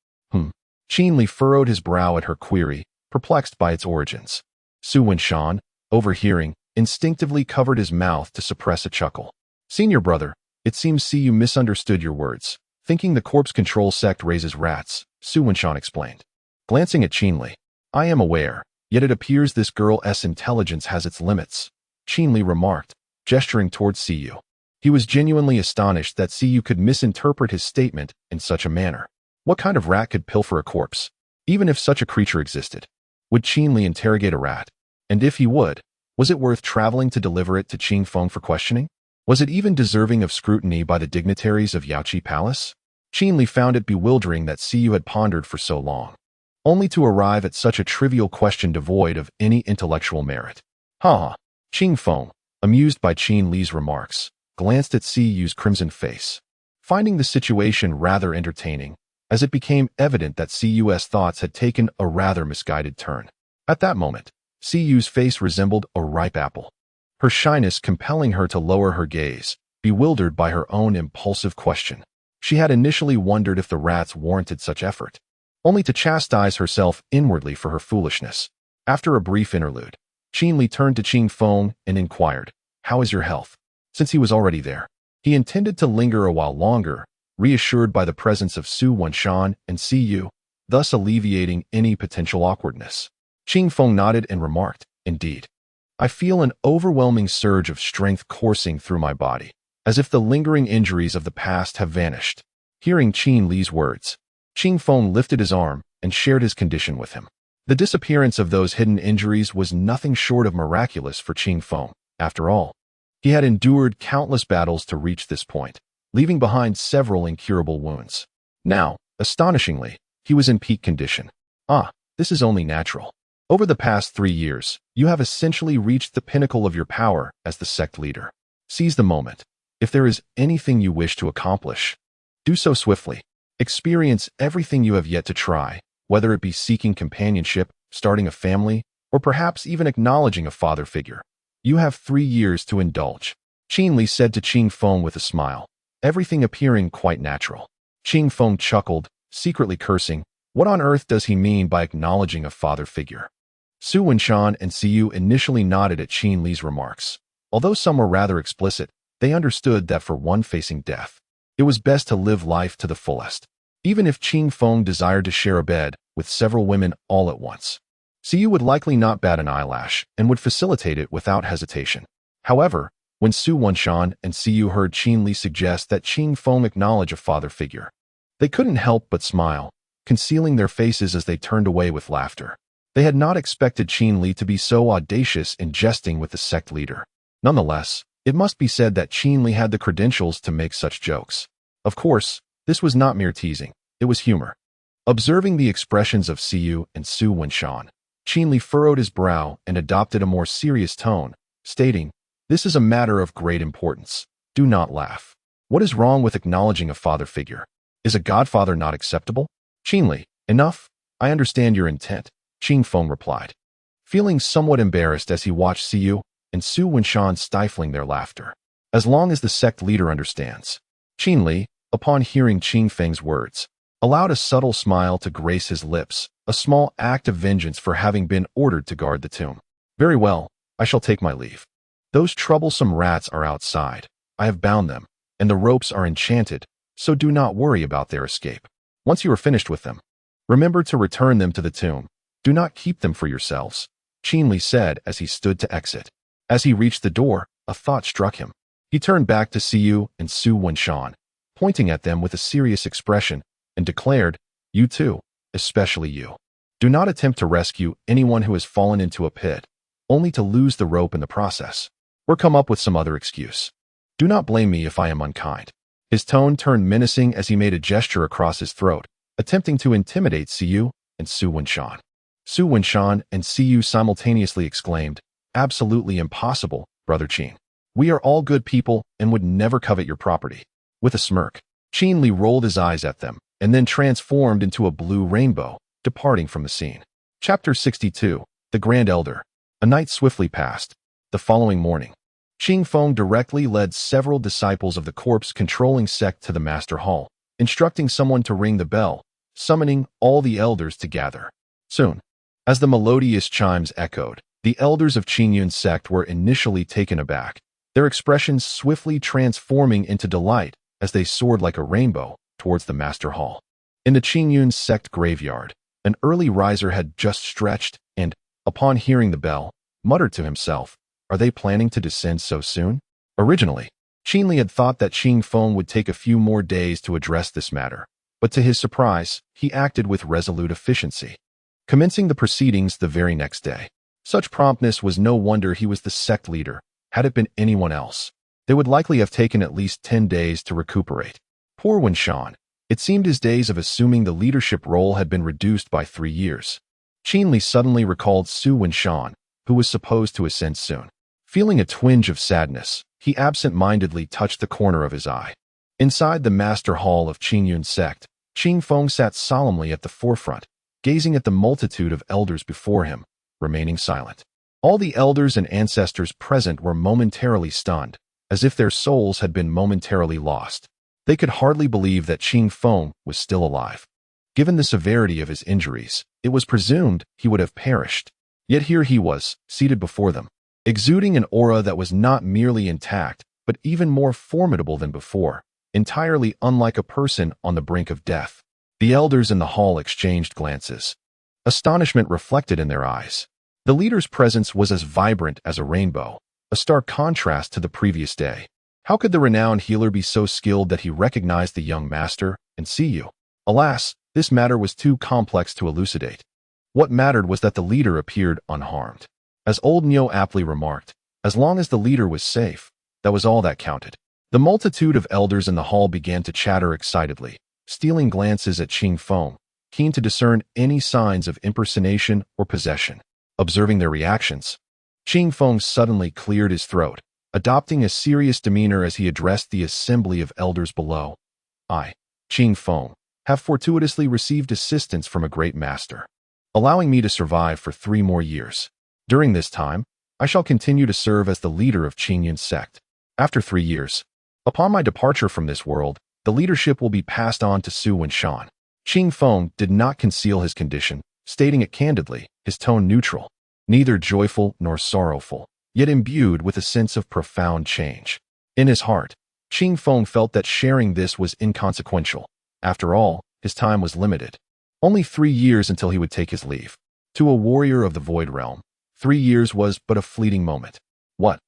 Qin Li furrowed his brow at her query, perplexed by its origins. Su Wenshan, overhearing, instinctively covered his mouth to suppress a chuckle. "Senior brother, it seems Siyu misunderstood your words. Thinking the corpse control sect raises rats," Su Wenshan explained. Glancing at Qin Li, "I am aware, yet it appears this girl's intelligence has its limits," Qin Li remarked, gesturing towards Siyu. He was genuinely astonished that Siyu could misinterpret his statement in such a manner. What kind of rat could pilfer a corpse? Even if such a creature existed, would Qin Li interrogate a rat? And if he would, was it worth traveling to deliver it to Qing Feng for questioning? Was it even deserving of scrutiny by the dignitaries of Yaoqi Palace? Qin Li found it bewildering that Siyu had pondered for so long, only to arrive at such a trivial question devoid of any intellectual merit. Ha! Qing Feng, amused by Qin Li's remarks, glanced at Siyu's crimson face, finding the situation rather entertaining, as it became evident that Siyu's thoughts had taken a rather misguided turn. At that moment, Siyu's face resembled a ripe apple, her shyness compelling her to lower her gaze, bewildered by her own impulsive question. She had initially wondered if the rats warranted such effort, only to chastise herself inwardly for her foolishness. After a brief interlude, Qin Li turned to Qing Feng and inquired, "How is your health?" Since he was already there, he intended to linger a while longer, reassured by the presence of Su Wenshan and Siyu, thus alleviating any potential awkwardness. Qing Feng nodded and remarked, "Indeed. I feel an overwhelming surge of strength coursing through my body, as if the lingering injuries of the past have vanished." Hearing Qin Li's words, Qing Feng lifted his arm and shared his condition with him. The disappearance of those hidden injuries was nothing short of miraculous for Qing Feng. After all, he had endured countless battles to reach this point, leaving behind several incurable wounds. Now, astonishingly, he was in peak condition. This is only natural. Over the past 3 years, you have essentially reached the pinnacle of your power as the sect leader. Seize the moment. If there is anything you wish to accomplish, do so swiftly. Experience everything you have yet to try, whether it be seeking companionship, starting a family, or perhaps even acknowledging a father figure. You have 3 years to indulge. Qin Li said to Qing Feng with a smile, everything appearing quite natural. Qing Feng chuckled, secretly cursing, what on earth does he mean by acknowledging a father figure? Su Wenshan and Siyu initially nodded at Qin Li's remarks. Although some were rather explicit, they understood that for one facing death, it was best to live life to the fullest, even if Qing Feng desired to share a bed with several women all at once. Siyu would likely not bat an eyelash and would facilitate it without hesitation. However, when Su Wenshan and Siyu heard Qin Li suggest that Qing Feng acknowledge a father figure, they couldn't help but smile, concealing their faces as they turned away with laughter. They had not expected Qin Li to be so audacious in jesting with the sect leader. Nonetheless, it must be said that Qin Li had the credentials to make such jokes. Of course, this was not mere teasing, it was humor. Observing the expressions of Siyu and Su Wenshan, Qin Li furrowed his brow and adopted a more serious tone, stating, "This is a matter of great importance. Do not laugh. What is wrong with acknowledging a father figure? Is a godfather not acceptable?" "Qin Li, enough. I understand your intent," Qing Feng replied, feeling somewhat embarrassed as he watched Siyu and Su Wenshan stifling their laughter. "As long as the sect leader understands." Qin Li, upon hearing Qing Feng's words, allowed a subtle smile to grace his lips, a small act of vengeance for having been ordered to guard the tomb. "Very well, I shall take my leave. Those troublesome rats are outside. I have bound them, and the ropes are enchanted, so do not worry about their escape. Once you are finished with them, remember to return them to the tomb. Do not keep them for yourselves," Qin Li said as he stood to exit. As he reached the door, a thought struck him. He turned back to Siyu and Su Wenshan, pointing at them with a serious expression, and declared, "You too, especially you. Do not attempt to rescue anyone who has fallen into a pit, only to lose the rope in the process, or come up with some other excuse. Do not blame me if I am unkind." His tone turned menacing as he made a gesture across his throat, attempting to intimidate Siyu and Su Wenshan. Su Wenshan and Siyu simultaneously exclaimed, "Absolutely impossible, Brother Qin. We are all good people and would never covet your property." With a smirk, Qin Li rolled his eyes at them and then transformed into a blue rainbow, departing from the scene. Chapter 62, The Grand Elder. A night swiftly passed. The following morning, Qing Feng directly led several disciples of the corpse-controlling sect to the master hall, instructing someone to ring the bell, summoning all the elders to gather. Soon, as the melodious chimes echoed, the elders of Qingyun's sect were initially taken aback, their expressions swiftly transforming into delight as they soared like a rainbow towards the master hall. In the Qingyun sect graveyard, an early riser had just stretched and, upon hearing the bell, muttered to himself, "Are they planning to descend so soon?" Originally, Qin Li had thought that Qing Feng would take a few more days to address this matter, but to his surprise, he acted with resolute efficiency, commencing the proceedings the very next day. Such promptness was no wonder. He was the sect leader. Had it been anyone else, They would likely have taken at least 10 days to recuperate. Poor Winshan. It seemed his days of assuming the leadership role had been reduced by 3 years. Qinli suddenly recalled Su Winshan, who was supposed to ascend soon. Feeling a twinge of sadness, he absent-mindedly touched the corner of his eye. Inside the master hall of Qingyun's sect, Qing Feng sat solemnly at the forefront, gazing at the multitude of elders before him, remaining silent. All the elders and ancestors present were momentarily stunned, as if their souls had been momentarily lost. They could hardly believe that Qing Feng was still alive. Given the severity of his injuries, it was presumed he would have perished. Yet here he was, seated before them, exuding an aura that was not merely intact, but even more formidable than before, entirely unlike a person on the brink of death. The elders in the hall exchanged glances. Astonishment reflected in their eyes. The leader's presence was as vibrant as a rainbow, a stark contrast to the previous day. How could the renowned healer be so skilled that he recognized the young master and see you? Alas, this matter was too complex to elucidate. What mattered was that the leader appeared unharmed. As old Nyo aptly remarked, as long as the leader was safe, that was all that counted. The multitude of elders in the hall began to chatter excitedly, stealing glances at Qing Feng, keen to discern any signs of impersonation or possession. Observing their reactions, Qing Feng suddenly cleared his throat, adopting a serious demeanor as he addressed the assembly of elders below. I, Qing Feng, have fortuitously received assistance from a great master, allowing me to survive for 3 more years. During this time, I shall continue to serve as the leader of Qingyun's sect. After 3 years, upon my departure from this world, the leadership will be passed on to Su Winshan. Qing Feng did not conceal his condition, stating it candidly, his tone neutral, neither joyful nor sorrowful, yet imbued with a sense of profound change. In his heart, Qing Feng felt that sharing this was inconsequential. After all, his time was limited. Only 3 years until he would take his leave. To a warrior of the Void Realm, 3 years was but a fleeting moment. What?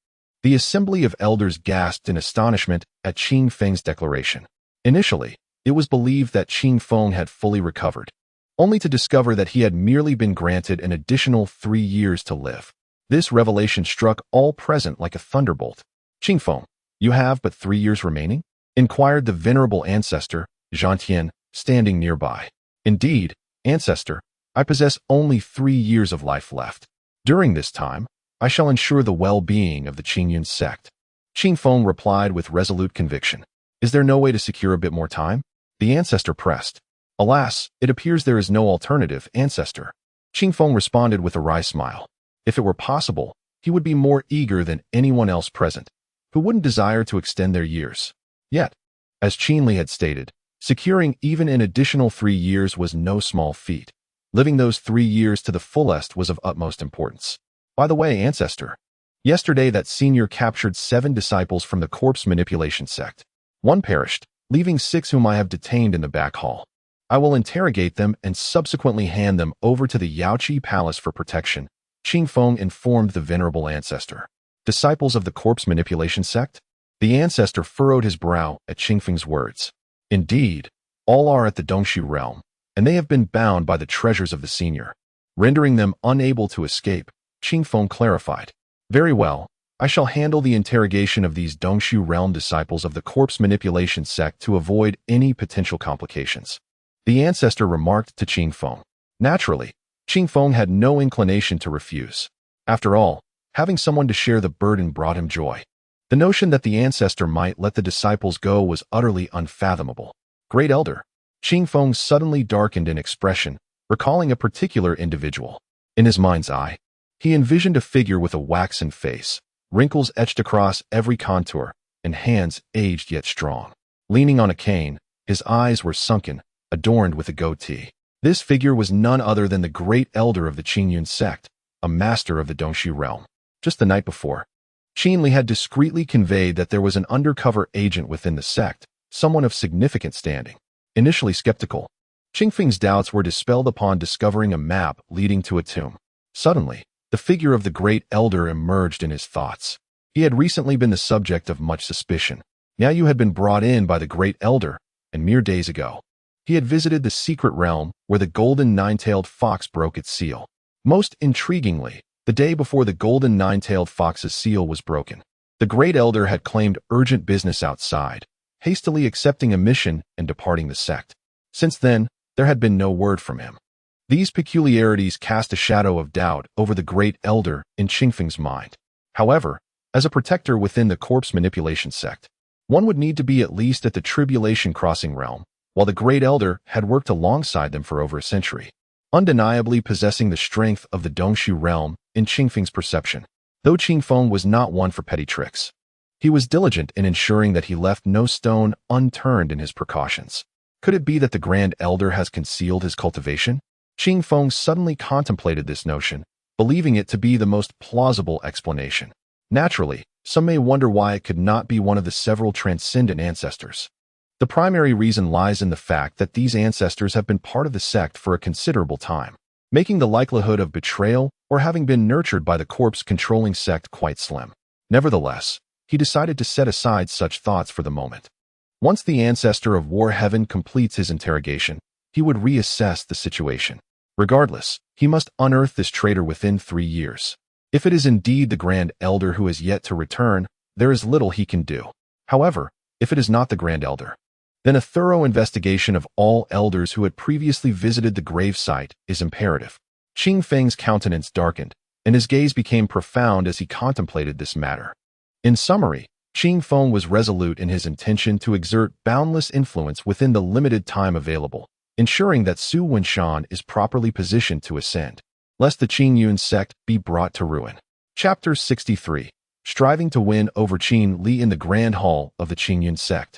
The assembly of elders gasped in astonishment at Qing Feng's declaration. Initially, it was believed that Qing Feng had fully recovered, only to discover that he had merely been granted an additional 3 years to live. This revelation struck all present like a thunderbolt. Qing Feng, you have but 3 years remaining? Inquired the venerable ancestor, Zhantian, standing nearby. Indeed, ancestor, I possess only 3 years of life left. During this time, I shall ensure the well-being of the Qingyun sect. Qing Feng replied with resolute conviction. Is there no way to secure a bit more time? The ancestor pressed. Alas, it appears there is no alternative, ancestor. Qing Feng responded with a wry smile. If it were possible, he would be more eager than anyone else present, who wouldn't desire to extend their years. Yet, as Qinli had stated, securing even an additional 3 years was no small feat. Living those 3 years to the fullest was of utmost importance. By the way, ancestor, yesterday that senior captured 7 disciples from the corpse manipulation sect. 1 perished, leaving 6 whom I have detained in the back hall. I will interrogate them and subsequently hand them over to the Yaoqi Palace for protection, Qing Feng informed the venerable ancestor. Disciples of the corpse manipulation sect? The ancestor furrowed his brow at Qing Feng's words. Indeed, all are at the Dongshu realm, and they have been bound by the treasures of the senior, rendering them unable to escape. Qing Feng clarified. Very well, I shall handle the interrogation of these Dongshu realm disciples of the corpse manipulation sect to avoid any potential complications. The ancestor remarked to Qing Feng. Naturally, Qing Feng had no inclination to refuse. After all, having someone to share the burden brought him joy. The notion that the ancestor might let the disciples go was utterly unfathomable. Great Elder. Qing Feng suddenly darkened in expression, recalling a particular individual. In his mind's eye, he envisioned a figure with a waxen face, wrinkles etched across every contour, and hands aged yet strong. Leaning on a cane, his eyes were sunken, adorned with a goatee. This figure was none other than the great elder of the Qingyun sect, a master of the Dongshu realm. Just the night before, Qinli had discreetly conveyed that there was an undercover agent within the sect, someone of significant standing. Initially skeptical, Qing Feng's doubts were dispelled upon discovering a map leading to a tomb. Suddenly, the figure of the great elder emerged in his thoughts. He had recently been the subject of much suspicion. Now you had been brought in by the great elder, and mere days ago, he had visited the secret realm where the golden nine-tailed fox broke its seal. Most intriguingly, the day before the golden nine-tailed fox's seal was broken, The great elder had claimed urgent business outside, hastily accepting a mission and departing the sect. Since then, there had been no word from him. These peculiarities cast a shadow of doubt over the great elder in Qingfeng's mind. However, as a protector within the corpse manipulation sect, one would need to be at least at the tribulation crossing realm, while the great elder had worked alongside them for over a century, undeniably possessing the strength of the Dongshu realm in Qingfeng's perception. Though Qingfeng was not one for petty tricks, he was diligent in ensuring that he left no stone unturned in his precautions. Could it be that the Grand Elder has concealed his cultivation? Qingfeng suddenly contemplated this notion, believing it to be the most plausible explanation. Naturally, some may wonder why it could not be one of the several transcendent ancestors. The primary reason lies in the fact that these ancestors have been part of the sect for a considerable time, making the likelihood of betrayal or having been nurtured by the corpse-controlling sect quite slim. Nevertheless, he decided to set aside such thoughts for the moment. Once the ancestor of War Heaven completes his interrogation, he would reassess the situation. Regardless, he must unearth this traitor within 3 years. If it is indeed the Grand Elder who has yet to return, there is little he can do. However, if it is not the Grand Elder, then a thorough investigation of all elders who had previously visited the grave site is imperative. Qingfeng's countenance darkened, and his gaze became profound as he contemplated this matter. In summary, Qingfeng was resolute in his intention to exert boundless influence within the limited time available, ensuring that Su Wenshan is properly positioned to ascend, lest the Qingyun sect be brought to ruin. Chapter 63. Striving to win over Qin Li in the Grand Hall of the Qingyun sect.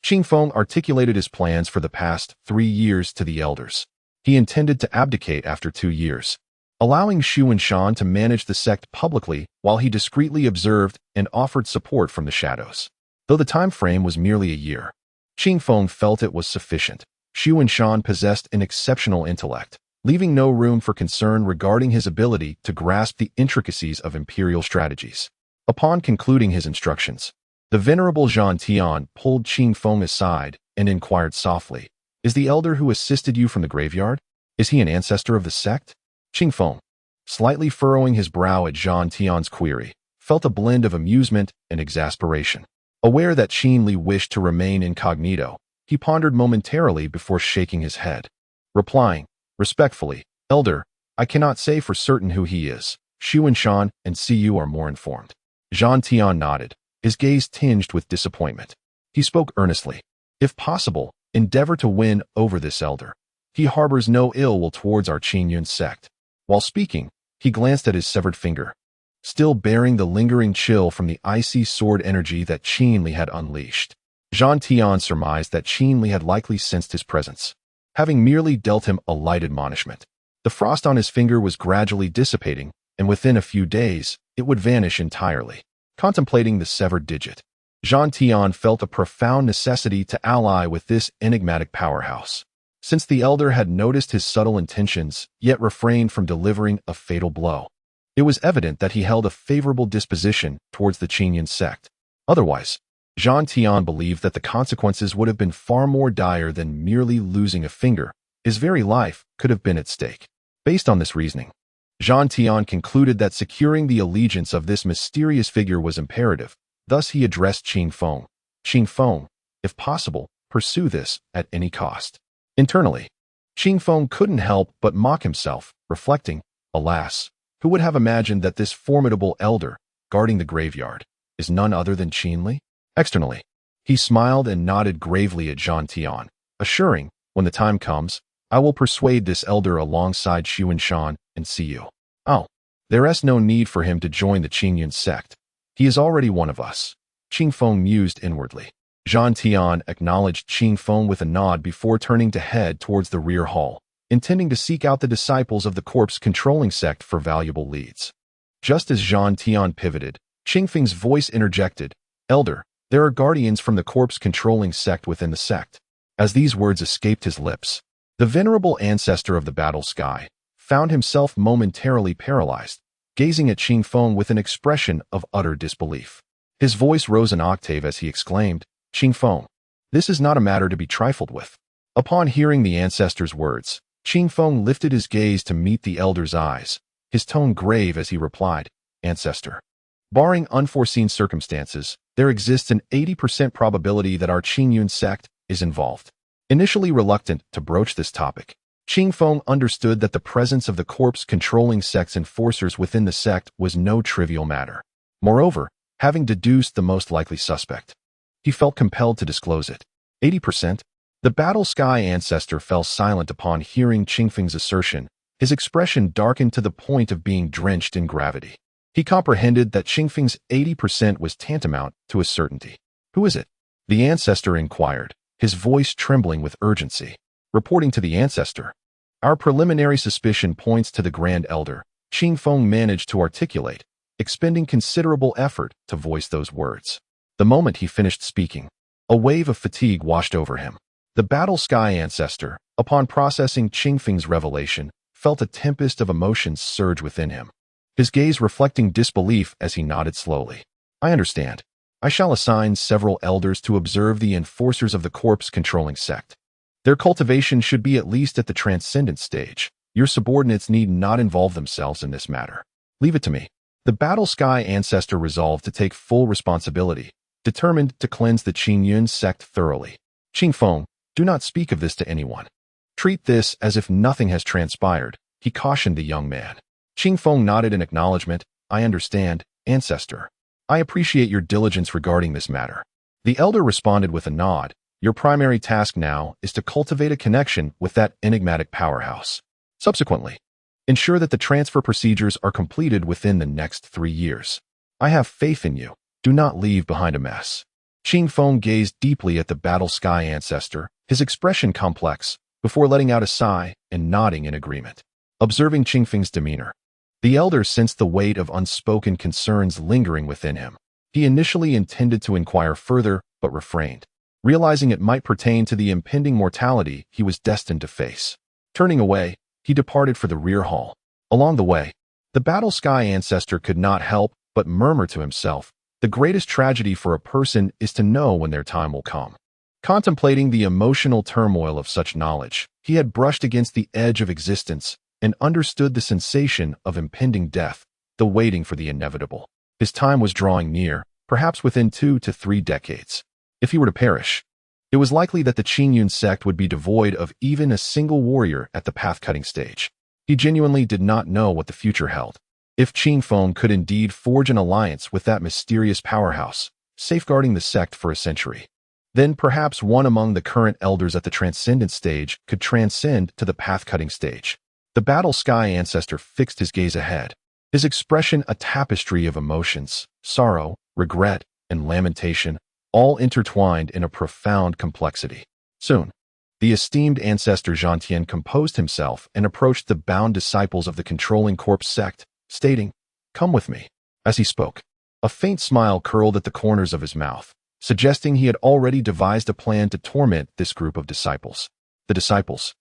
Qingfeng articulated his plans for the past 3 years to the elders. He intended to abdicate after 2 years, allowing Xu Wenshan to manage the sect publicly while he discreetly observed and offered support from the shadows. Though the time frame was merely a year, Qingfeng felt it was sufficient. Xu Wenshan possessed an exceptional intellect, leaving no room for concern regarding his ability to grasp the intricacies of imperial strategies. Upon concluding his instructions, the venerable Zhan Tian pulled Qingfeng aside and inquired softly, "Is the elder who assisted you from the graveyard? Is he an ancestor of the sect?" Qingfeng, slightly furrowing his brow at Zhan Tian's query, felt a blend of amusement and exasperation. Aware that Qin Li wished to remain incognito, he pondered momentarily before shaking his head. Replying, "Respectfully, Elder, I cannot say for certain who he is. Xu Wenshan and Siyu are more informed." Zhan Tian nodded, his gaze tinged with disappointment. He spoke earnestly. "If possible, endeavor to win over this elder. He harbors no ill will towards our Qingyun sect." While speaking, he glanced at his severed finger, still bearing the lingering chill from the icy sword energy that Qin Li had unleashed. Zhan Tian surmised that Qin Li had likely sensed his presence, having merely dealt him a light admonishment. The frost on his finger was gradually dissipating, and within a few days, it would vanish entirely. Contemplating the severed digit, Zhan Tian felt a profound necessity to ally with this enigmatic powerhouse. Since the elder had noticed his subtle intentions, yet refrained from delivering a fatal blow, it was evident that he held a favorable disposition towards the Qingyun sect. Otherwise, Zhan Tian believed that the consequences would have been far more dire than merely losing a finger. His very life could have been at stake. Based on this reasoning, Zhan Tian concluded that securing the allegiance of this mysterious figure was imperative. Thus he addressed Qingfeng. "Qingfeng, if possible, pursue this at any cost." Internally, Qingfeng couldn't help but mock himself, reflecting, "Alas, who would have imagined that this formidable elder, guarding the graveyard, is none other than Qin Li?" Externally, he smiled and nodded gravely at Zhan Tian, assuring, "When the time comes, I will persuade this elder alongside Xu Wenshan and Siyu. Oh, there is no need for him to join the Qingyun sect. He is already one of us." Qingfeng mused inwardly. Zhan Tian acknowledged Qingfeng with a nod before turning to head towards the rear hall, intending to seek out the disciples of the corpse-controlling sect for valuable leads. Just as Zhan Tian pivoted, Qingfeng's voice interjected, "Elder, there are guardians from the corpse-controlling sect within the sect." As these words escaped his lips, the venerable ancestor of the battle sky found himself momentarily paralyzed, gazing at Qingfeng with an expression of utter disbelief. His voice rose an octave as he exclaimed, "Qingfeng, this is not a matter to be trifled with." Upon hearing the ancestor's words, Qingfeng lifted his gaze to meet the elder's eyes, his tone grave as he replied, "Ancestor, Barring unforeseen circumstances, there exists an 80% probability that our Qingyun sect is involved. Initially reluctant to broach this topic, Qing Feng understood that the presence of the corpse-controlling sect's enforcers within the sect was no trivial matter. Moreover, having deduced the most likely suspect, he felt compelled to disclose it. 80%? The Battle Sky ancestor fell silent upon hearing Qing Feng's assertion. His expression darkened to the point of being drenched in gravity. He comprehended that Qing Feng's 80% was tantamount to a certainty. Who is it? The ancestor inquired, his voice trembling with urgency. Reporting to the ancestor, our preliminary suspicion points to the Grand Elder, Qing Feng managed to articulate, expending considerable effort to voice those words. The moment he finished speaking, a wave of fatigue washed over him. The Battle Sky ancestor, upon processing Qing Feng's revelation, felt a tempest of emotions surge within him, his gaze reflecting disbelief as he nodded slowly. I understand. I shall assign several elders to observe the enforcers of the corpse-controlling sect. Their cultivation should be at least at the transcendent stage. Your subordinates need not involve themselves in this matter. Leave it to me. The Battle Sky ancestor resolved to take full responsibility, determined to cleanse the Qingyun sect thoroughly. Qing Feng, do not speak of this to anyone. Treat this as if nothing has transpired, he cautioned the young man. Qing Feng nodded in acknowledgement. I understand, ancestor. I appreciate your diligence regarding this matter. The elder responded with a nod. Your primary task now is to cultivate a connection with that enigmatic powerhouse. Subsequently, ensure that the transfer procedures are completed within the next 3 years. I have faith in you. Do not leave behind a mess. Qing Feng gazed deeply at the Battle Sky ancestor, his expression complex, before letting out a sigh and nodding in agreement. Observing Qing Feng's demeanor, the elder sensed the weight of unspoken concerns lingering within him. He initially intended to inquire further, but refrained, realizing it might pertain to the impending mortality he was destined to face. Turning away, he departed for the rear hall. Along the way, the Battle Sky ancestor could not help but murmur to himself, the greatest tragedy for a person is to know when their time will come. Contemplating the emotional turmoil of such knowledge, he had brushed against the edge of existence and understood the sensation of impending death, the waiting for the inevitable. His time was drawing near, perhaps within 2 to 3 decades. If he were to perish, it was likely that the Qingyun sect would be devoid of even a single warrior at the path-cutting stage. He genuinely did not know what the future held. If Qing Feng could indeed forge an alliance with that mysterious powerhouse, safeguarding the sect for a century, then perhaps one among the current elders at the transcendent stage could transcend to the path-cutting stage. The Battle Sky ancestor fixed his gaze ahead, his expression a tapestry of emotions, sorrow, regret, and lamentation, all intertwined in a profound complexity. Soon, the esteemed ancestor Zhantian composed himself and approached the bound disciples of the controlling corpse sect, stating, "Come with me." As he spoke, a faint smile curled at the corners of his mouth, suggesting he had already devised a plan to torment this group of disciples. The disciples,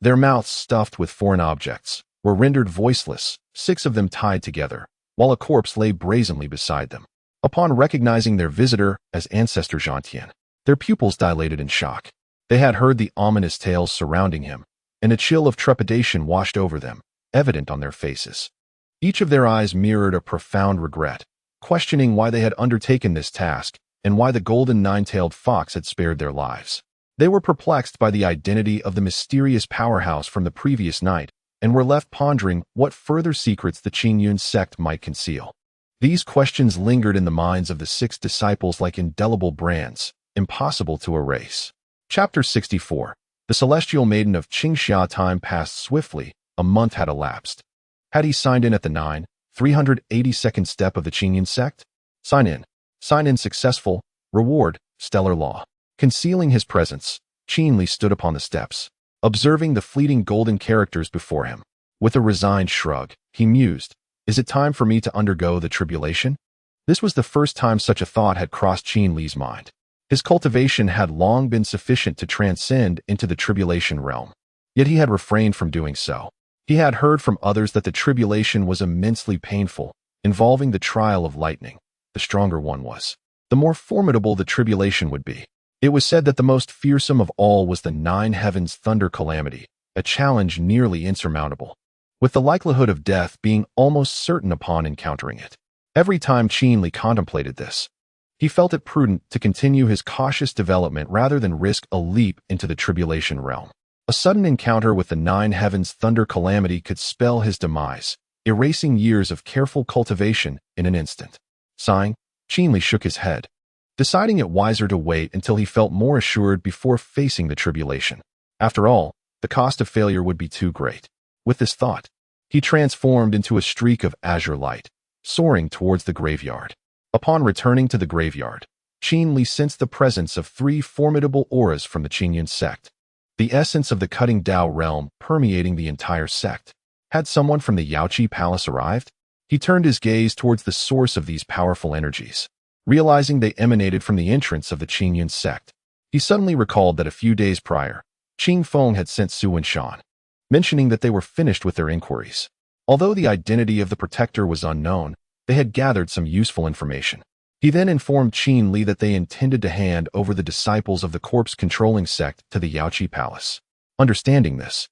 their mouths stuffed with foreign objects, were rendered voiceless, 6 of them tied together, while a corpse lay brazenly beside them. Upon recognizing their visitor as Ancestor Zhantian, their pupils dilated in shock. They had heard the ominous tales surrounding him, and a chill of trepidation washed over them, evident on their faces. Each of their eyes mirrored a profound regret, questioning why they had undertaken this task and why the golden nine-tailed fox had spared their lives. They were perplexed by the identity of the mysterious powerhouse from the previous night and were left pondering what further secrets the Qingyun sect might conceal. These questions lingered in the minds of the 6 disciples like indelible brands, impossible to erase. Chapter 64. The celestial maiden of Qingxia. Time passed swiftly. A month had elapsed. Had he signed in at the 382nd step of the Qingyun sect? Sign in. Sign in successful. Reward, stellar law. Concealing his presence, Qin Li stood upon the steps, observing the fleeting golden characters before him. With a resigned shrug, he mused, is it time for me to undergo the tribulation? This was the first time such a thought had crossed Qin Li's mind. His cultivation had long been sufficient to transcend into the tribulation realm, yet he had refrained from doing so. He had heard from others that the tribulation was immensely painful, involving the trial of lightning. The stronger one was, the more formidable the tribulation would be. It was said that the most fearsome of all was the 9 heavens thunder calamity, a challenge nearly insurmountable, with the likelihood of death being almost certain upon encountering it. Every time Qin Li contemplated this, he felt it prudent to continue his cautious development rather than risk a leap into the tribulation realm. A sudden encounter with the Nine Heavens Thunder Calamity could spell his demise, erasing years of careful cultivation in an instant. Sighing, Qin Li shook his head, deciding it wiser to wait until he felt more assured before facing the tribulation. After all, the cost of failure would be too great. With this thought, he transformed into a streak of azure light, soaring towards the graveyard. Upon returning to the graveyard, Qin Li sensed the presence of 3 formidable auras from the Qingyun sect, the essence of the cutting Tao realm permeating the entire sect. Had someone from the Yaoqi Palace arrived? He turned his gaze towards the source of these powerful energies. Realizing they emanated from the entrance of the Qingyun sect, he suddenly recalled that a few days prior, Qing Feng had sent Su Wenshan, mentioning that they were finished with their inquiries. Although the identity of the protector was unknown, they had gathered some useful information. He then informed Qin Li that they intended to hand over the disciples of the corpse-controlling sect to the Yaoqi Palace. Understanding this,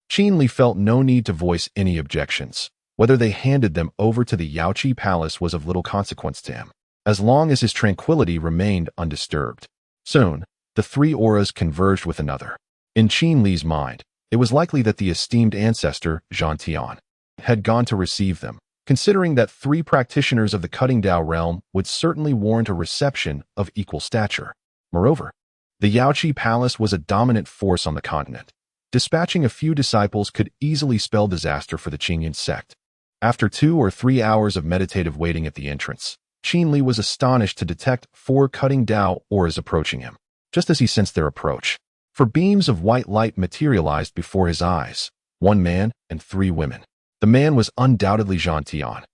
Qin Li felt no need to voice any objections. Whether they handed them over to the Yaoqi Palace was of little consequence to him, as long as his tranquility remained undisturbed. Soon, the 3 auras converged with another. In Qin Li's mind, it was likely that the esteemed ancestor, Zhan Tian, had gone to receive them, considering that 3 practitioners of the cutting Tao realm would certainly warrant a reception of equal stature. Moreover, the Yaoqi Palace was a dominant force on the continent. Dispatching a few disciples could easily spell disaster for the Qingyun sect. After 2 or 3 hours of meditative waiting at the entrance, Qin Li was astonished to detect 4 cutting Tao auras approaching him. Just as he sensed their approach, 4 beams of white light materialized before his eyes, 1 man and 3 women. The man was undoubtedly Zhan Tian,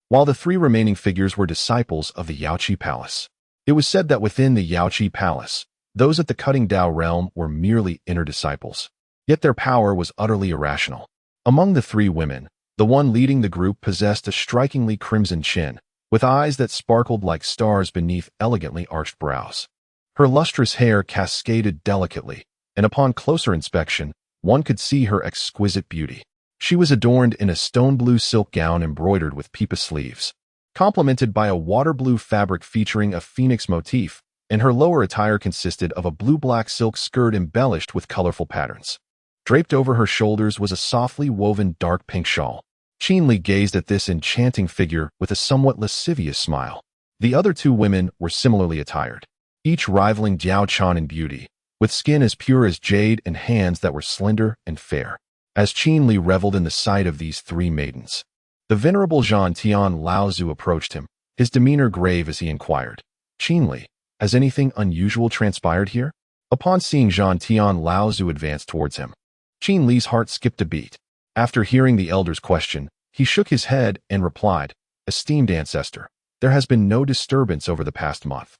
while the 3 remaining figures were disciples of the Yaoqi Palace. It was said that within the Yaoqi Palace, those at the cutting Tao realm were merely inner disciples, yet their power was utterly irrational. Among the 3 women, the one leading the group possessed a strikingly crimson chin, with eyes that sparkled like stars beneath elegantly arched brows. Her lustrous hair cascaded delicately, and upon closer inspection, one could see her exquisite beauty. She was adorned in a stone-blue silk gown embroidered with pipa sleeves, complemented by a water-blue fabric featuring a phoenix motif, and her lower attire consisted of a blue-black silk skirt embellished with colorful patterns. Draped over her shoulders was a softly woven dark pink shawl. Qin Li gazed at this enchanting figure with a somewhat lascivious smile. The other 2 women were similarly attired, each rivaling Jiao Chan in beauty, with skin as pure as jade and hands that were slender and fair. As Qin Li reveled in the sight of these 3 maidens, the venerable Zhan Tian Laozu approached him, his demeanor grave as he inquired, "Qin Li, has anything unusual transpired here?" Upon seeing Zhan Tian Laozu advance towards him, Qin Li's heart skipped a beat. After hearing the elder's question, he shook his head and replied, "Esteemed ancestor, there has been no disturbance over the past month.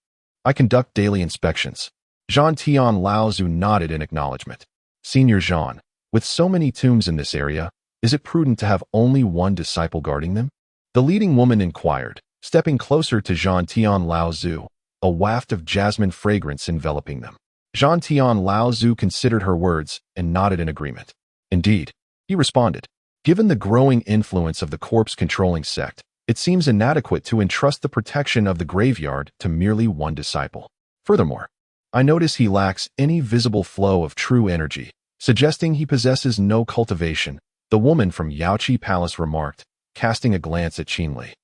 I conduct daily inspections." Zhan Tian Laozu nodded in acknowledgement. "Senior Zhan, with so many tombs in this area, is it prudent to have only 1 disciple guarding them?" The leading woman inquired, stepping closer to Zhan Tian Laozu, a waft of jasmine fragrance enveloping them. Zhan Tian Laozu considered her words and nodded in agreement. "Indeed," he responded. "Given the growing influence of the corpse-controlling sect, it seems inadequate to entrust the protection of the graveyard to merely 1 disciple. Furthermore, I notice he lacks any visible flow of true energy, suggesting he possesses no cultivation," the woman from Yaoqi Palace remarked, casting a glance at Qin Li.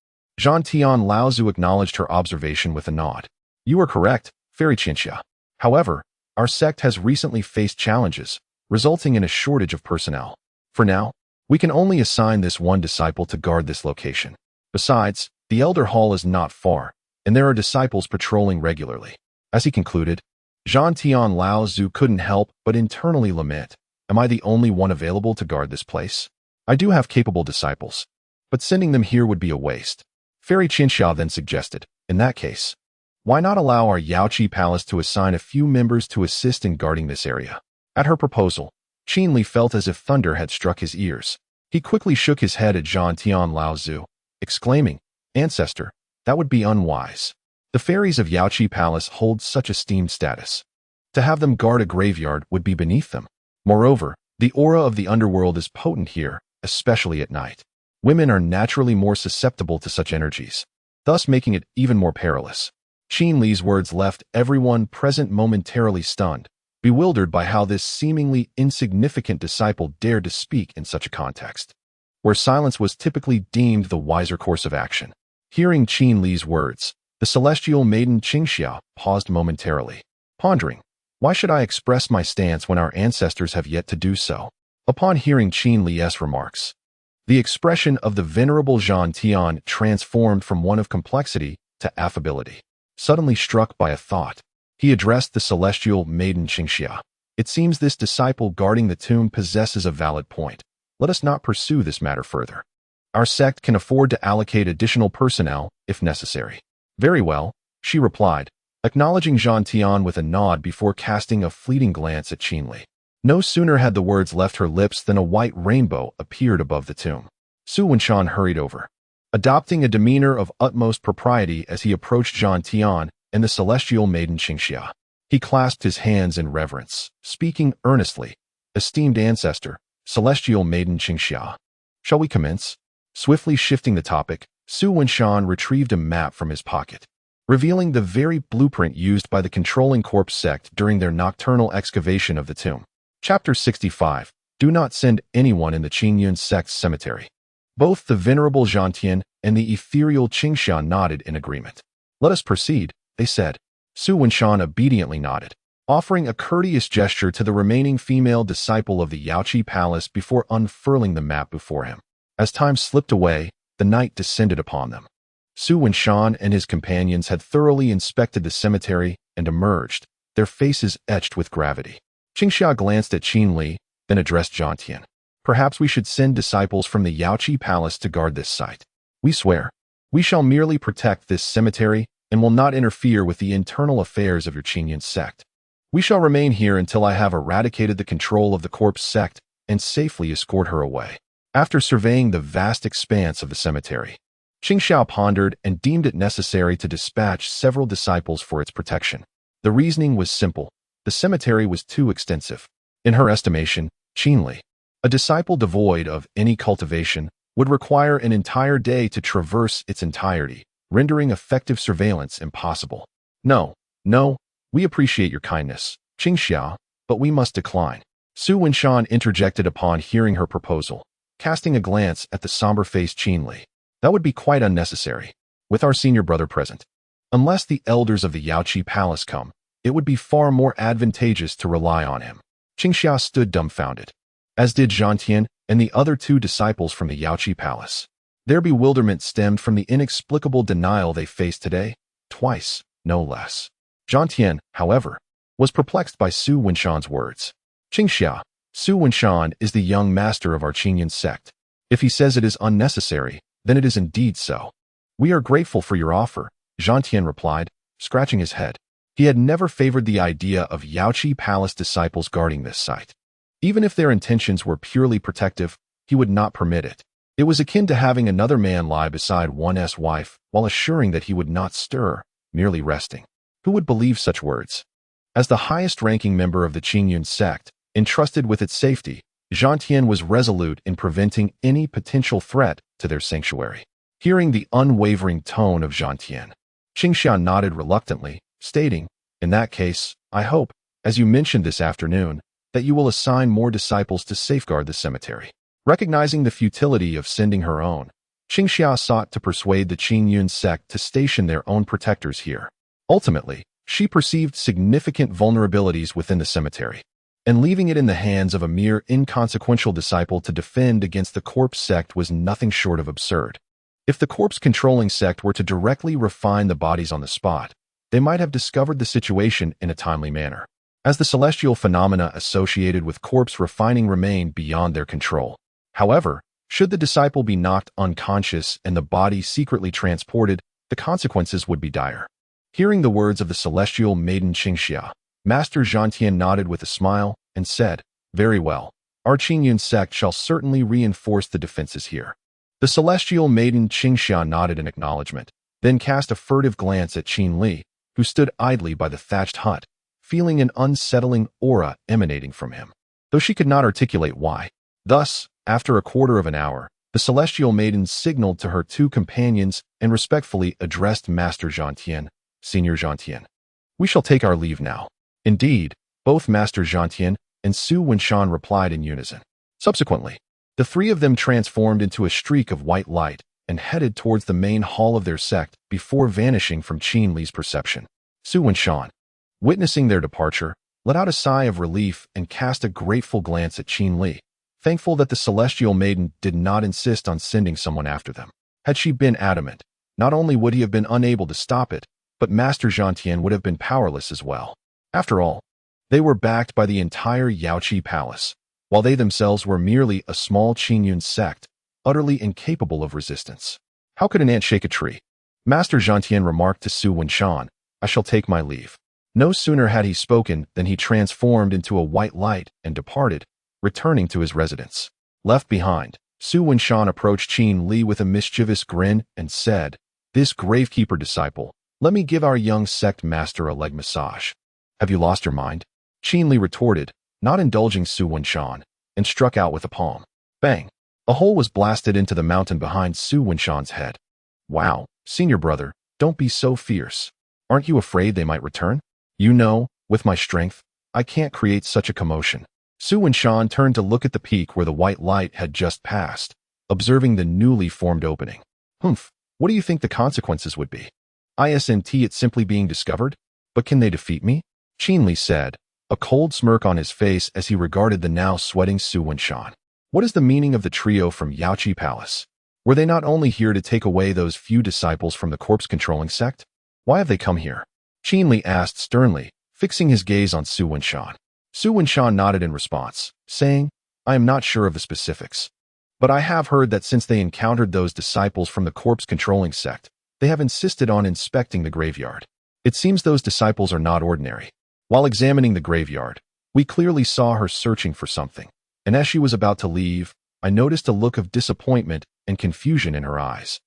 Zhan Tian Laozu acknowledged her observation with a nod. "You are correct, Fairy Qianxia. However, our sect has recently faced challenges, resulting in a shortage of personnel. For now, we can only assign this 1 disciple to guard this location. Besides, the Elder Hall is not far, and there are disciples patrolling regularly." As he concluded, Zhan Tian Laozu couldn't help but internally lament, "Am I the only one available to guard this place? I do have capable disciples, but sending them here would be a waste." Fairy Qianxia then suggested, "In that case, why not allow our Yaoqi Palace to assign a few members to assist in guarding this area?" At her proposal, Qin Li felt as if thunder had struck his ears. He quickly shook his head at Zhan Tian Laozu, exclaiming, "Ancestor, that would be unwise. The fairies of Yaoqi Palace hold such esteemed status. To have them guard a graveyard would be beneath them. Moreover, the aura of the underworld is potent here, especially at night. Women are naturally more susceptible to such energies." thus making it even more perilous. Qin Li's words left everyone present momentarily stunned, bewildered by how this seemingly insignificant disciple dared to speak in such a context, where silence was typically deemed the wiser course of action. Hearing Qin Li's words, the celestial maiden Qingxia paused momentarily, pondering, why should I express my stance when our ancestors have yet to do so? Upon hearing Qin Li's remarks, the expression of the venerable Zhang Tian transformed from one of complexity to affability. Suddenly struck by a thought, he addressed the celestial maiden Qingxia. It seems this disciple guarding the tomb possesses a valid point. Let us not pursue this matter further. Our sect can afford to allocate additional personnel if necessary. Very well, she replied, acknowledging Zhang Tian with a nod before casting a fleeting glance at Qin Li. No sooner had the words left her lips than a white rainbow appeared above the tomb. Su Wenshan hurried over, adopting a demeanor of utmost propriety as he approached Zhang Tian and the celestial maiden Qingxia. He clasped his hands in reverence, speaking earnestly, esteemed ancestor, celestial maiden Qingxia. Shall we commence? Swiftly shifting the topic, Su Wenshan retrieved a map from his pocket, revealing the very blueprint used by the controlling corpse sect during their nocturnal excavation of the tomb. Chapter 65. Do not send anyone in the Qingyun sect's cemetery. Both the venerable Zhantian and the ethereal Qingxian nodded in agreement. Let us proceed, they said. Su Wenshan obediently nodded, offering a courteous gesture to the remaining female disciple of the Yaoqi Palace before unfurling the map before him. As time slipped away, the night descended upon them. Su Wenshan and his companions had thoroughly inspected the cemetery and emerged, their faces etched with gravity. Qingxia glanced at Qin Li, then addressed Zhang Tian. Perhaps we should send disciples from the Yaoqi Palace to guard this site. We swear, we shall merely protect this cemetery and will not interfere with the internal affairs of your Qingyun sect. We shall remain here until I have eradicated the control of the corpse sect and safely escort her away. After surveying the vast expanse of the cemetery, Qingxia pondered and deemed it necessary to dispatch several disciples for its protection. The reasoning was simple. The cemetery was too extensive. In her estimation, Qin Li, a disciple devoid of any cultivation, would require an entire day to traverse its entirety, rendering effective surveillance impossible. No, we appreciate your kindness, Qingxia, but we must decline. Su Wenshan interjected upon hearing her proposal, casting a glance at the somber-faced Qin Li. That would be quite unnecessary, with our senior brother present. Unless the elders of the Yaoqi Palace come, it would be far more advantageous to rely on him. Qingxia stood dumbfounded, as did Zhang Tian and the other two disciples from the Yaoqi Palace. Their bewilderment stemmed from the inexplicable denial they faced today, twice, no less. Zhang Tian, however, was perplexed by Su Wenshan's words. Qingxia, Su Wenshan is the young master of our Qingyun sect. If he says it is unnecessary, then it is indeed so. We are grateful for your offer, Zhang Tian replied, scratching his head. He had never favored the idea of Yaoqi Palace disciples guarding this site. Even if their intentions were purely protective, he would not permit it. It was akin to having another man lie beside one's wife while assuring that he would not stir, merely resting. Who would believe such words? As the highest-ranking member of the Qingyun sect, entrusted with its safety, Zhang Tian was resolute in preventing any potential threat to their sanctuary. Hearing the unwavering tone of Zhang Tian, Qingxia nodded reluctantly, stating, in that case, I hope, as you mentioned this afternoon, that you will assign more disciples to safeguard the cemetery. Recognizing the futility of sending her own, Qingxia sought to persuade the Qingyun sect to station their own protectors here. Ultimately, she perceived significant vulnerabilities within the cemetery, and leaving it in the hands of a mere inconsequential disciple to defend against the corpse sect was nothing short of absurd. If the corpse-controlling sect were to directly refine the bodies on the spot, they might have discovered the situation in a timely manner, as the celestial phenomena associated with corpse refining remained beyond their control. However, should the disciple be knocked unconscious and the body secretly transported, the consequences would be dire. Hearing the words of the celestial maiden Qingxia, Master Zhantian nodded with a smile and said, very well, our Qingyun sect shall certainly reinforce the defenses here. The celestial maiden Qingxia nodded in acknowledgement, then cast a furtive glance at Qin Li, who stood idly by the thatched hut, feeling an unsettling aura emanating from him, though she could not articulate why. Thus, after a quarter of an hour, The celestial maiden signaled to her two companions and respectfully addressed Master Zhangtian, Senior Zhangtian. We shall take our leave now. Indeed, both Master Zhangtian and Su Wenshan replied in unison. Subsequently, the three of them transformed into a streak of white light and headed towards the main hall of their sect before vanishing from Qin Li's perception. Su Wenshan, witnessing their departure, let out a sigh of relief and cast a grateful glance at Qin Li, thankful that the celestial maiden did not insist on sending someone after them. Had she been adamant, not only would he have been unable to stop it, but Master Zhangtian would have been powerless as well. After all, they were backed by the entire Yaoqi Palace, while they themselves were merely a small Qingyun sect, utterly incapable of resistance. How could an ant shake a tree? Master Zhangtian remarked to Su Wenshan, I shall take my leave. No sooner had he spoken than he transformed into a white light and departed, returning to his residence. Left behind, Su Wenshan approached Qin Li with a mischievous grin and said, This gravekeeper disciple, let me give our young sect master a leg massage. Have you lost your mind? Qin Li retorted, not indulging Su Wenshan, and struck out with a palm. Bang! A hole was blasted into the mountain behind Su Wenshan's head. Wow, senior brother, don't be so fierce. Aren't you afraid they might return? You know, with my strength, I can't create such a commotion. Su Wenshan turned to look at the peak where the white light had just passed, observing the newly formed opening. Humph, what do you think the consequences would be? Isn't it simply being discovered? But can they defeat me? Qin Li said, a cold smirk on his face as he regarded the now sweating Su Wenshan. What is the meaning of the trio from Yaoqi Palace? Were they not only here to take away those few disciples from the corpse-controlling sect? Why have they come here? Qin Li asked sternly, fixing his gaze on Su Wenshan. Su Wenshan nodded in response, saying, I am not sure of the specifics, but I have heard that since they encountered those disciples from the corpse-controlling sect, they have insisted on inspecting the graveyard. It seems those disciples are not ordinary. While examining the graveyard, we clearly saw her searching for something, and as she was about to leave, I noticed a look of disappointment and confusion in her eyes,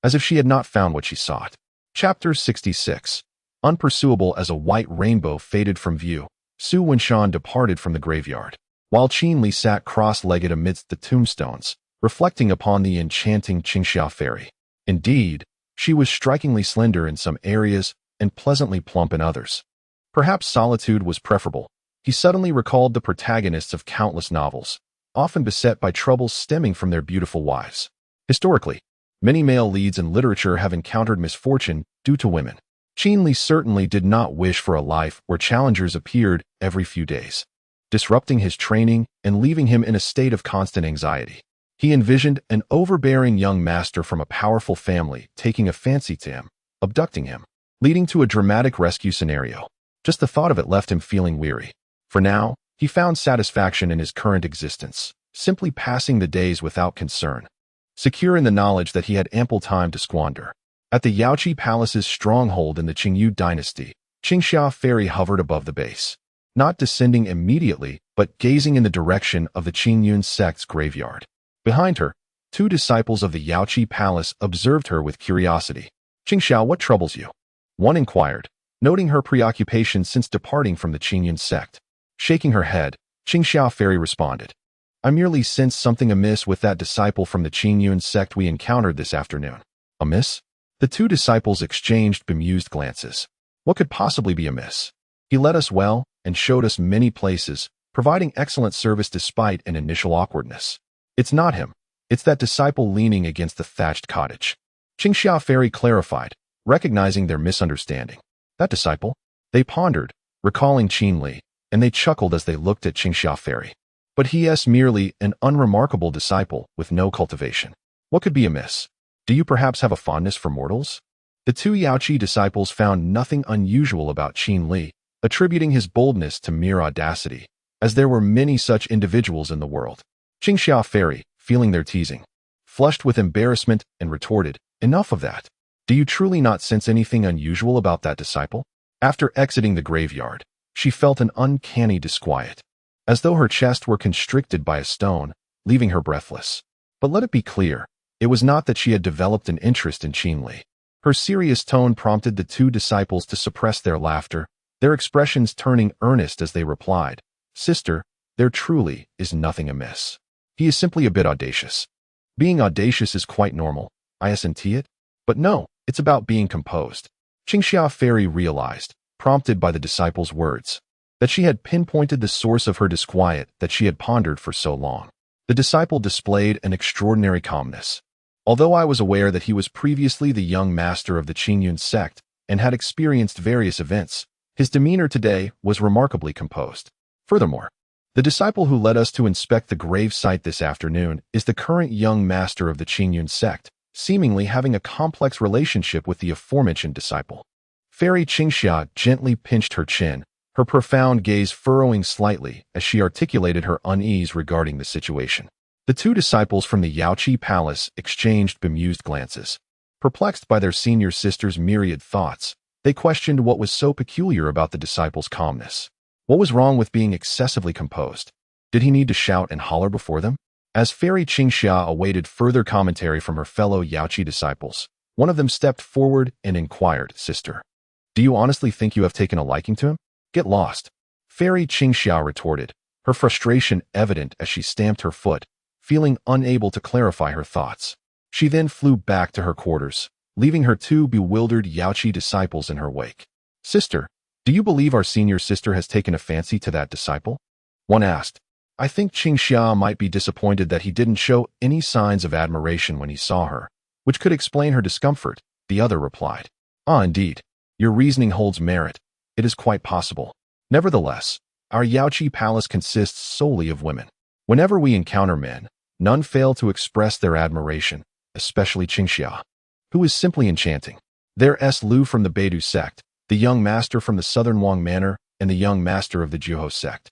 as if she had not found what she sought. Chapter 66. Unpursuable as a white rainbow faded from view, Su Wenshan departed from the graveyard, while Qin Li sat cross-legged amidst the tombstones, reflecting upon the enchanting Qingxia fairy. Indeed, she was strikingly slender in some areas and pleasantly plump in others. Perhaps solitude was preferable. He suddenly recalled the protagonists of countless novels, often beset by troubles stemming from their beautiful wives. Historically, many male leads in literature have encountered misfortune due to women. Qin Li certainly did not wish for a life where challengers appeared every few days, disrupting his training and leaving him in a state of constant anxiety. He envisioned an overbearing young master from a powerful family taking a fancy to him, abducting him, leading to a dramatic rescue scenario. Just the thought of it left him feeling weary. For now, he found satisfaction in his current existence, simply passing the days without concern, secure in the knowledge that he had ample time to squander. At the Yaoqi Palace's stronghold in the Qingyu dynasty, Qingxia fairy hovered above the base, not descending immediately, but gazing in the direction of the Qingyun sect's graveyard. Behind her, two disciples of the Yaoqi Palace observed her with curiosity. Qingxia, what troubles you? One inquired, noting her preoccupation since departing from the Qingyun sect. Shaking her head, Qingxia fairy responded, I merely sensed something amiss with that disciple from the Qingyun sect we encountered this afternoon. Amiss? The two disciples exchanged bemused glances. What could possibly be amiss? He led us well and showed us many places, providing excellent service despite an initial awkwardness. It's not him. It's that disciple leaning against the thatched cottage. Qingxia fairy clarified, recognizing their misunderstanding. That disciple? They pondered, recalling Qin Li, and they chuckled as they looked at Qingxia fairy. But he is merely an unremarkable disciple with no cultivation. What could be amiss? Do you perhaps have a fondness for mortals? The two Yaoqi disciples found nothing unusual about Qin Li, attributing his boldness to mere audacity, as there were many such individuals in the world. Qingxia fairy, feeling their teasing, flushed with embarrassment and retorted, enough of that. Do you truly not sense anything unusual about that disciple? After exiting the graveyard, she felt an uncanny disquiet, as though her chest were constricted by a stone, leaving her breathless. But let it be clear, it was not that she had developed an interest in Qin Li. Her serious tone prompted the two disciples to suppress their laughter, their expressions turning earnest as they replied, Sister, there truly is nothing amiss. He is simply a bit audacious. Being audacious is quite normal, isn't it? But no, it's about being composed. Qingxia Fairy realized, prompted by the disciple's words, that she had pinpointed the source of her disquiet that she had pondered for so long. The disciple displayed an extraordinary calmness. Although I was aware that he was previously the young master of the Qingyun sect and had experienced various events, his demeanor today was remarkably composed. Furthermore, the disciple who led us to inspect the grave site this afternoon is the current young master of the Qingyun sect, seemingly having a complex relationship with the aforementioned disciple. Fairy Qingxia gently pinched her chin, her profound gaze furrowing slightly as she articulated her unease regarding the situation. The two disciples from the Yaoqi Palace exchanged bemused glances. Perplexed by their senior sister's myriad thoughts, they questioned what was so peculiar about the disciple's calmness. What was wrong with being excessively composed? Did he need to shout and holler before them? As Fairy Qingxia awaited further commentary from her fellow Yaoqi disciples, one of them stepped forward and inquired, "Sister, do you honestly think you have taken a liking to him?" "Get lost," Fairy Qingxia retorted, her frustration evident as she stamped her foot, feeling unable to clarify her thoughts. She then flew back to her quarters, leaving her two bewildered Yaoqi disciples in her wake. "Sister, do you believe our senior sister has taken a fancy to that disciple?" one asked. "I think Qingxia might be disappointed that he didn't show any signs of admiration when he saw her, which could explain her discomfort," the other replied. "Ah, indeed. Your reasoning holds merit. It is quite possible. Nevertheless, our Yaoqi Palace consists solely of women. Whenever we encounter men, none fail to express their admiration, especially Qingxia, who is simply enchanting. There's Lu from the Beidu sect, the young master from the Southern Wang Manor, and the young master of the Juho sect.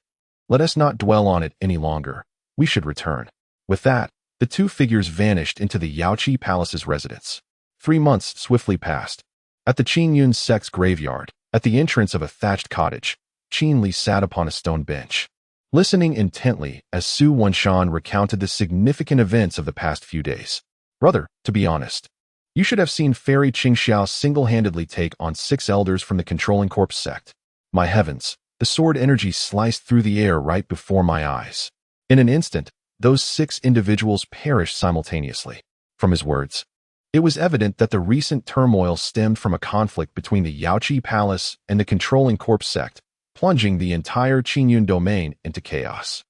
Let us not dwell on it any longer. We should return." With that, the two figures vanished into the Yaoqi Palace's residence. 3 months swiftly passed. At the Qingyun sect's graveyard, at the entrance of a thatched cottage, Qin Li sat upon a stone bench, listening intently as Su Wenshan recounted the significant events of the past few days. "Brother, to be honest, you should have seen Fairy Qingxiao single-handedly take on 6 elders from the controlling corpse sect. My heavens, the sword energy sliced through the air right before my eyes. In an instant, those 6 individuals perished simultaneously." From his words, it was evident that the recent turmoil stemmed from a conflict between the Yaoqi Palace and the controlling corpse sect, plunging the entire Qingyun domain into chaos.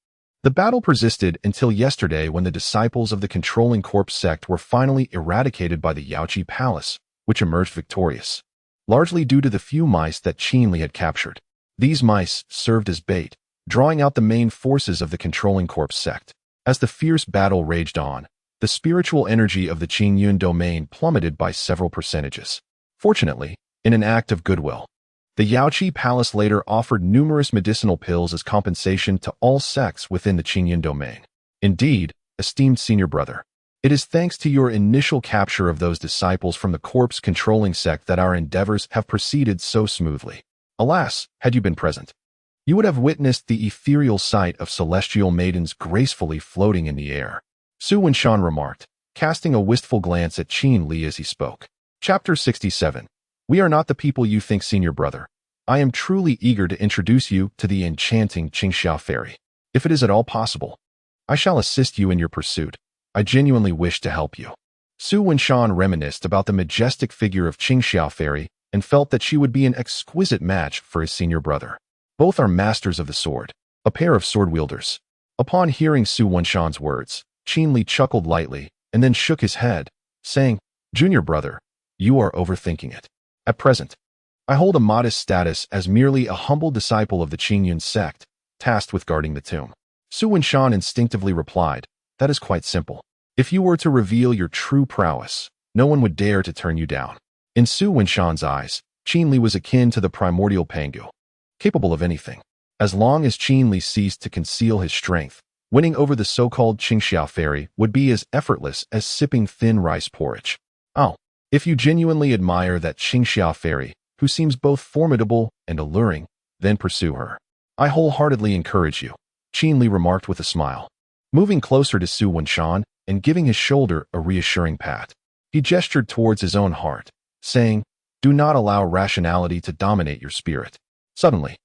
The battle persisted until yesterday when the disciples of the controlling corpse sect were finally eradicated by the Yaoqi Palace, which emerged victorious, largely due to the few mice that Qin Li had captured. These mice served as bait, drawing out the main forces of the controlling corpse sect. As the fierce battle raged on, the spiritual energy of the Qingyun domain plummeted by several percentages. Fortunately, in an act of goodwill, the Yaoqi Palace later offered numerous medicinal pills as compensation to all sects within the Qingyun domain. Indeed, esteemed senior brother, it is thanks to your initial capture of those disciples from the corpse-controlling sect that our endeavors have proceeded so smoothly. Alas, had you been present, you would have witnessed the ethereal sight of celestial maidens gracefully floating in the air. Su Wenshan remarked, casting a wistful glance at Qin Li as he spoke. Chapter 67. We are not the people you think, senior brother. I am truly eager to introduce you to the enchanting Qingxia Fairy. If it is at all possible, I shall assist you in your pursuit. I genuinely wish to help you. Su Wenshan reminisced about the majestic figure of Qingxia Fairy and felt that she would be an exquisite match for his senior brother. Both are masters of the sword, a pair of sword wielders. Upon hearing Su Wenshan's words, Qin Li chuckled lightly and then shook his head, saying, "Junior brother, you are overthinking it. At present, I hold a modest status as merely a humble disciple of the Qingyun sect, tasked with guarding the tomb." Su Wenshan instinctively replied, "That is quite simple. If you were to reveal your true prowess, no one would dare to turn you down." In Su Wenshan's eyes, Qin Li was akin to the primordial Pangu, capable of anything. As long as Qin Li ceased to conceal his strength, winning over the so-called Qingxia Fairy would be as effortless as sipping thin rice porridge. Oh, if you genuinely admire that Qingxia Fairy, who seems both formidable and alluring, then pursue her. I wholeheartedly encourage you, Qin Li remarked with a smile. Moving closer to Su Wenshan and giving his shoulder a reassuring pat, he gestured towards his own heart, saying, "Do not allow rationality to dominate your spirit." Suddenly,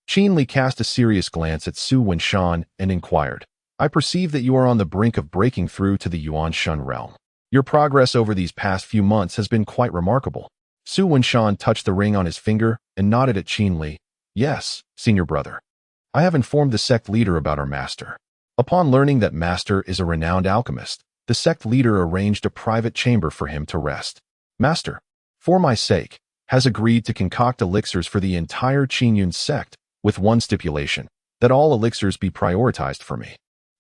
Qin Li cast a serious glance at Su Wenshan and inquired, I perceive that you are on the brink of breaking through to the Yuan Shun realm. Your progress over these past few months has been quite remarkable. Su Wenshan touched the ring on his finger and nodded at Qin Li. Yes, senior brother. I have informed the sect leader about our master. Upon learning that master is a renowned alchemist, the sect leader arranged a private chamber for him to rest. Master, for my sake, has agreed to concoct elixirs for the entire Qinyun sect, with one stipulation, that all elixirs be prioritized for me.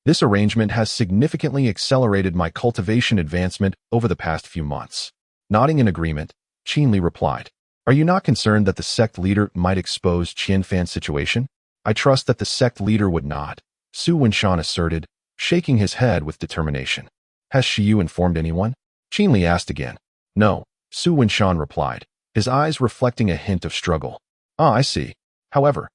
This arrangement has significantly accelerated my cultivation advancement over the past few months. Nodding in agreement, Qin Li replied, Are you not concerned that the sect leader might expose Qianfan's situation? I trust that the sect leader would not, Su Wenshan asserted, shaking his head with determination. Has Shiyu informed anyone? Qin Li asked again. No, Su Wenshan replied, his eyes reflecting a hint of struggle. Ah, I see. However,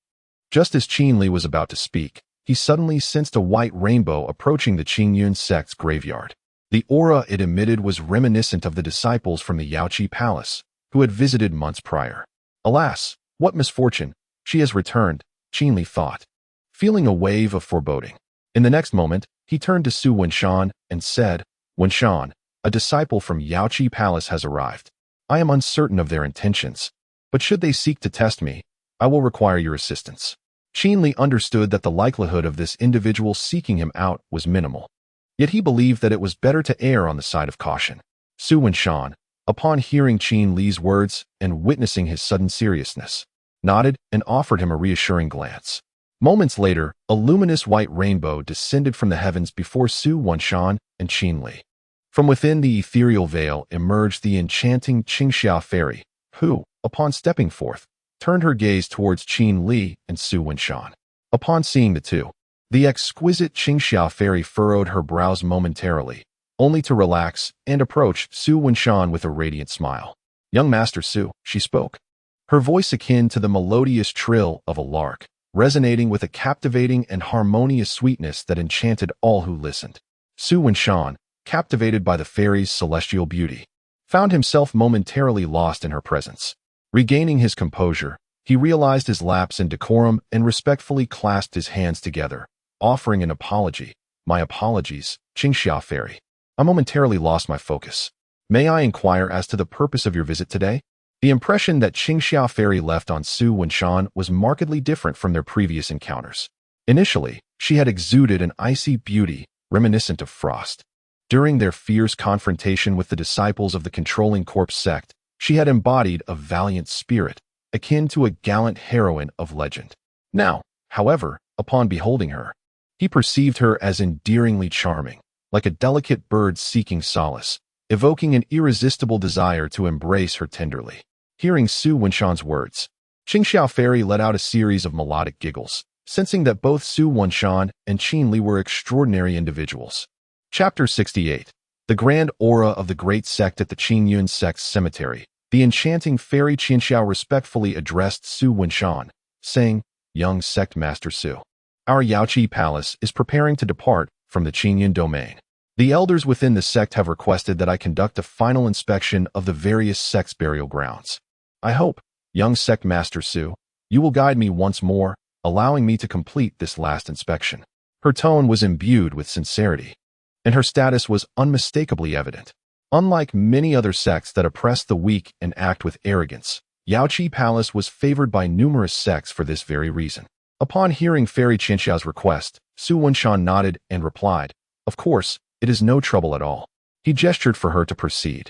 just as Qin Li was about to speak, he suddenly sensed a white rainbow approaching the Qingyun sect's graveyard. The aura it emitted was reminiscent of the disciples from the Yaoqi Palace, who had visited months prior. Alas, what misfortune! She has returned, Qin Li thought, feeling a wave of foreboding. In the next moment, he turned to Su Wenshan and said, Wenshan, a disciple from Yaoqi Palace has arrived. I am uncertain of their intentions, but should they seek to test me, I will require your assistance. Qin Li understood that the likelihood of this individual seeking him out was minimal. Yet he believed that it was better to err on the side of caution. Su Wenshan, upon hearing Qin Li's words and witnessing his sudden seriousness, nodded and offered him a reassuring glance. Moments later, a luminous white rainbow descended from the heavens before Su Wenshan and Qin Li. From within the ethereal veil emerged the enchanting Qingxia fairy, who, upon stepping forth, turned her gaze towards Qin Li and Su Wenshan. Upon seeing the two, the exquisite Qingxia fairy furrowed her brows momentarily, only to relax and approach Su Wenshan with a radiant smile. Young Master Su, she spoke, her voice akin to the melodious trill of a lark, resonating with a captivating and harmonious sweetness that enchanted all who listened. Su Wenshan, captivated by the fairy's celestial beauty, found himself momentarily lost in her presence. Regaining his composure, he realized his lapse in decorum and respectfully clasped his hands together, offering an apology. My apologies, Qingxia fairy. I momentarily lost my focus. May I inquire as to the purpose of your visit today? The impression that Qingxia fairy left on Su Wenshan was markedly different from their previous encounters. Initially, she had exuded an icy beauty reminiscent of frost. During their fierce confrontation with the disciples of the controlling corpse sect, she had embodied a valiant spirit, akin to a gallant heroine of legend. Now, however, upon beholding her, he perceived her as endearingly charming, like a delicate bird seeking solace, evoking an irresistible desire to embrace her tenderly. Hearing Su Wenshan's words, Qingxia fairy let out a series of melodic giggles, sensing that both Su Wenshan and Qin Li were extraordinary individuals. Chapter 68. The Grand Aura of the Great Sect at the Qinyun Sect's Cemetery. The enchanting fairy Qinxiao respectfully addressed Su Wenshan, saying, Young Sect Master Su, our Yaoqi Palace is preparing to depart from the Qinyun domain. The elders within the sect have requested that I conduct a final inspection of the various sects' burial grounds. I hope, young Sect Master Su, you will guide me once more, allowing me to complete this last inspection. Her tone was imbued with sincerity, and her status was unmistakably evident. Unlike many other sects that oppress the weak and act with arrogance, Yaoqi Palace was favored by numerous sects for this very reason. Upon hearing Fairy Qinxiao's request, Su Wenshan nodded and replied, Of course, it is no trouble at all. He gestured for her to proceed,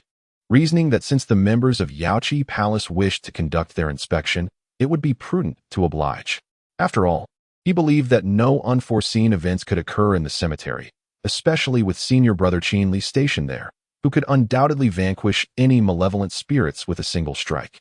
reasoning that since the members of Yaoqi Palace wished to conduct their inspection, it would be prudent to oblige. After all, he believed that no unforeseen events could occur in the cemetery, especially with senior brother Qin Li stationed there, who could undoubtedly vanquish any malevolent spirits with a single strike.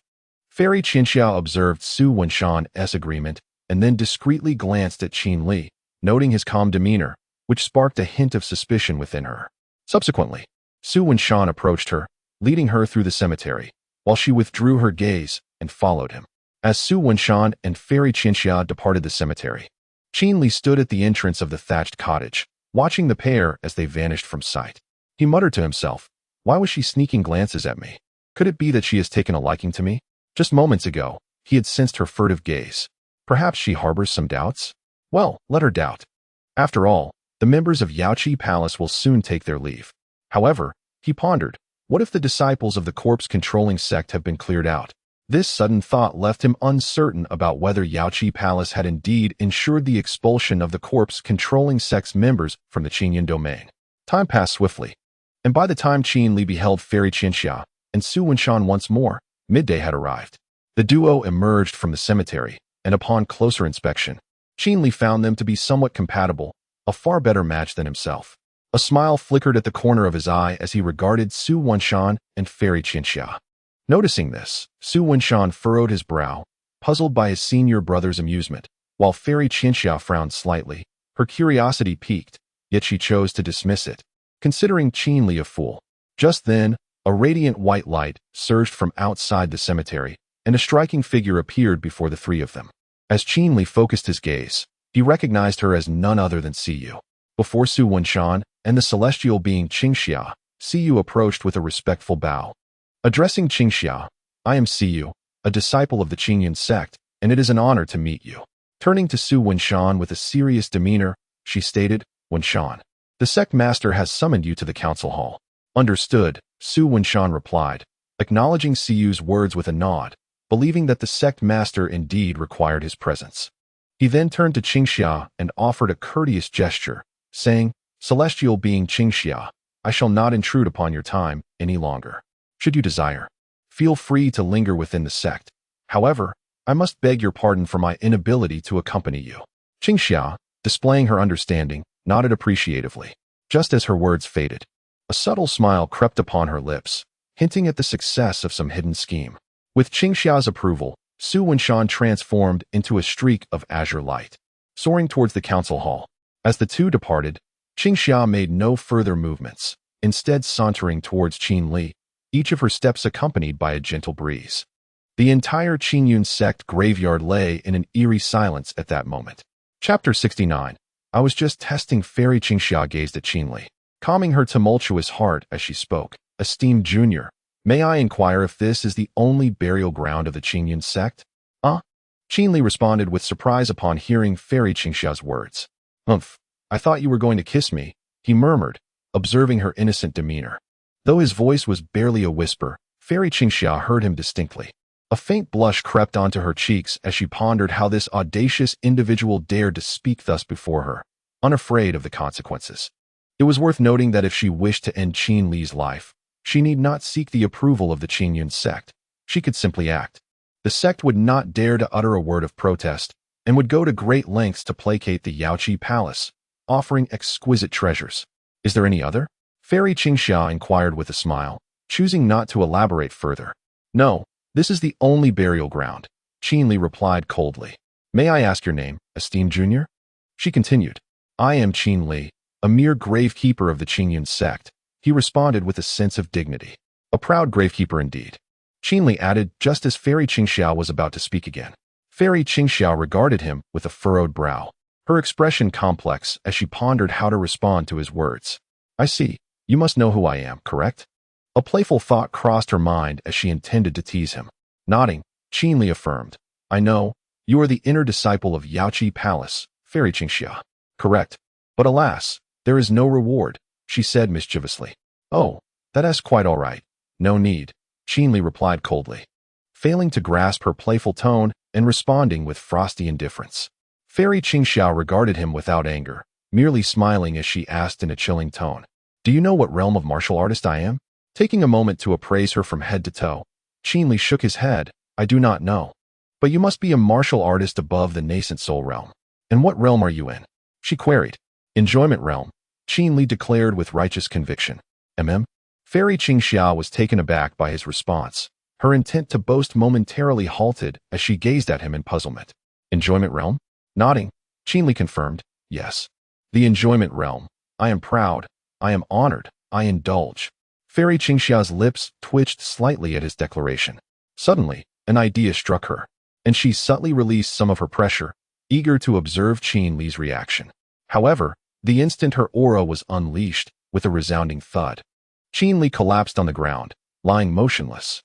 Fairy Qinxiao observed Su Wenshan's agreement and then discreetly glanced at Qin Li, noting his calm demeanor, which sparked a hint of suspicion within her. Subsequently, Su Wenshan approached her, leading her through the cemetery, while she withdrew her gaze and followed him. As Su Wenshan and Fairy Qinxiao departed the cemetery, Qin Li stood at the entrance of the thatched cottage, watching the pair as they vanished from sight. He muttered to himself, Why was she sneaking glances at me? Could it be that she has taken a liking to me? Just moments ago, he had sensed her furtive gaze. Perhaps she harbors some doubts? Well, let her doubt. After all, The members of Yaoqi Palace will soon take their leave. However, he pondered, what if the disciples of the corpse-controlling sect have been cleared out? This sudden thought left him uncertain about whether Yaoqi Palace had indeed ensured the expulsion of the corpse-controlling sect's members from the Qingyun domain. Time passed swiftly, and by the time Qin Li beheld Fairy Qianxia and Su Wenshan once more, midday had arrived. The duo emerged from the cemetery, and upon closer inspection, Qin Li found them to be somewhat compatible, a far better match than himself. A smile flickered at the corner of his eye as he regarded Su Wenshan and Fairy Qianxia. Noticing this, Su Wenshan furrowed his brow, puzzled by his senior brother's amusement, while Fairy Qianxia frowned slightly. Her curiosity piqued, yet she chose to dismiss it, considering Qin Li a fool. Just then, a radiant white light surged from outside the cemetery, and a striking figure appeared before the three of them. As Qin Li focused his gaze, he recognized her as none other than Siyu. Before Su Wenshan and the celestial being Qingxia, Siyu approached with a respectful bow. Addressing Qingxia, I am Siyu, a disciple of the Qingyun sect, and it is an honor to meet you. Turning to Su Wenshan with a serious demeanor, she stated, Wenshan, the sect master has summoned you to the council hall. Understood, Su Wenshan replied, acknowledging Siyu's words with a nod, believing that the sect master indeed required his presence. He then turned to Qingxia and offered a courteous gesture, saying, Celestial being Qingxia, I shall not intrude upon your time any longer. Should you desire, feel free to linger within the sect. However, I must beg your pardon for my inability to accompany you. Qingxia, displaying her understanding, nodded appreciatively. Just as her words faded, a subtle smile crept upon her lips, hinting at the success of some hidden scheme. With Qingxia's approval, Su Wenshan transformed into a streak of azure light, soaring towards the council hall. As the two departed, Qingxia made no further movements, instead sauntering towards Qin Li, each of her steps accompanied by a gentle breeze. The entire Qingyun sect graveyard lay in an eerie silence at that moment. Chapter 69. I was just testing Fairy Qingxia gazed at Qin Li, calming her tumultuous heart as she spoke. Esteemed junior, may I inquire if this is the only burial ground of the Qingyun sect? Qin Li responded with surprise upon hearing Fairy Qingxia's words. Humph, I thought you were going to kiss me, he murmured, observing her innocent demeanor. Though his voice was barely a whisper, Fairy Qingxia heard him distinctly. A faint blush crept onto her cheeks as she pondered how this audacious individual dared to speak thus before her, unafraid of the consequences. It was worth noting that if she wished to end Qin Li's life, she need not seek the approval of the Qingyun sect. She could simply act. The sect would not dare to utter a word of protest, and would go to great lengths to placate the Yaoqi Palace, offering exquisite treasures. Is there any other? Fairy Qingxia inquired with a smile, choosing not to elaborate further. No, this is the only burial ground, Qin Li replied coldly. May I ask your name, esteemed junior? She continued. I am Qin Li, a mere gravekeeper of the Qingyun sect, he responded with a sense of dignity. A proud gravekeeper indeed. Qin Li added just as Fairy Qingxia was about to speak again. Fairy Qingxia regarded him with a furrowed brow, her expression complex as she pondered how to respond to his words. I see, you must know who I am, correct? A playful thought crossed her mind as she intended to tease him. Nodding, Qin Li affirmed, I know, you are the inner disciple of Yaoqi Palace, Fairy Qingxia. Correct. But alas, there is no reward, she said mischievously. Oh, that is quite all right. No need, Qin Li replied coldly, failing to grasp her playful tone and responding with frosty indifference. Fairy Qingxia regarded him without anger, merely smiling as she asked in a chilling tone, Do you know what realm of martial artist I am? Taking a moment to appraise her from head to toe, Qin Li shook his head. I do not know. But you must be a martial artist above the nascent soul realm. And what realm are you in? She queried. Enjoyment realm, Qin Li declared with righteous conviction. Fairy Qingxia was taken aback by his response. Her intent to boast momentarily halted as she gazed at him in puzzlement. Enjoyment realm? Nodding, Qin Li confirmed, yes. The enjoyment realm. I am proud. I am honored. I indulge. Fairy Qingxia's lips twitched slightly at his declaration. Suddenly, an idea struck her, and she subtly released some of her pressure, eager to observe Qin Li's reaction. However, the instant her aura was unleashed, with a resounding thud, Qin Li collapsed on the ground, lying motionless.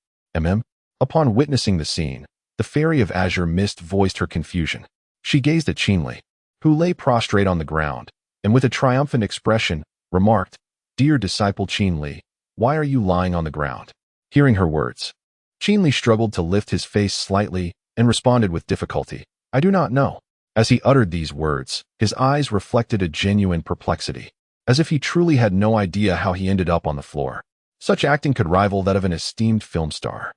Upon witnessing the scene, the Fairy of Azure Mist voiced her confusion. She gazed at Qin Li, who lay prostrate on the ground, and with a triumphant expression, remarked, "Dear disciple Qin Li, why are you lying on the ground?" Hearing her words, Qin Li struggled to lift his face slightly and responded with difficulty, "I do not know." As he uttered these words, his eyes reflected a genuine perplexity, as if he truly had no idea how he ended up on the floor. Such acting could rival that of an esteemed film star.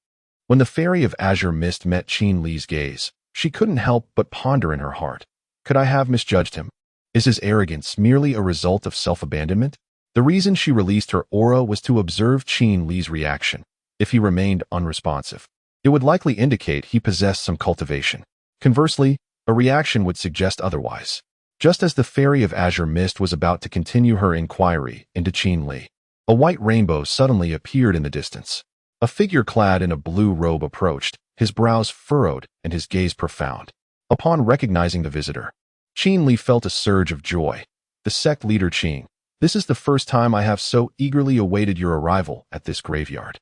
When the Fairy of Azure Mist met Qin Li's gaze, she couldn't help but ponder in her heart. Could I have misjudged him? Is his arrogance merely a result of self-abandonment? The reason she released her aura was to observe Qin Li's reaction. If he remained unresponsive, it would likely indicate he possessed some cultivation. Conversely, a reaction would suggest otherwise. Just as the Fairy of Azure Mist was about to continue her inquiry into Qin Li, a white rainbow suddenly appeared in the distance. A figure clad in a blue robe approached, his brows furrowed and his gaze profound. Upon recognizing the visitor, Qin Li felt a surge of joy. "The sect leader Qin, this is the first time I have so eagerly awaited your arrival at this graveyard."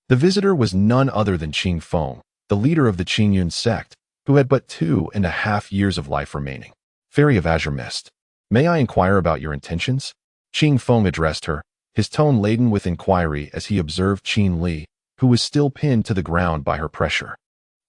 The visitor was none other than Qing Feng, the leader of the Qingyun sect, who had but 2.5 years of life remaining. "Fairy of Azure Mist, may I inquire about your intentions?" Qing Feng addressed her, his tone laden with inquiry as he observed Qin Li, who was still pinned to the ground by her pressure.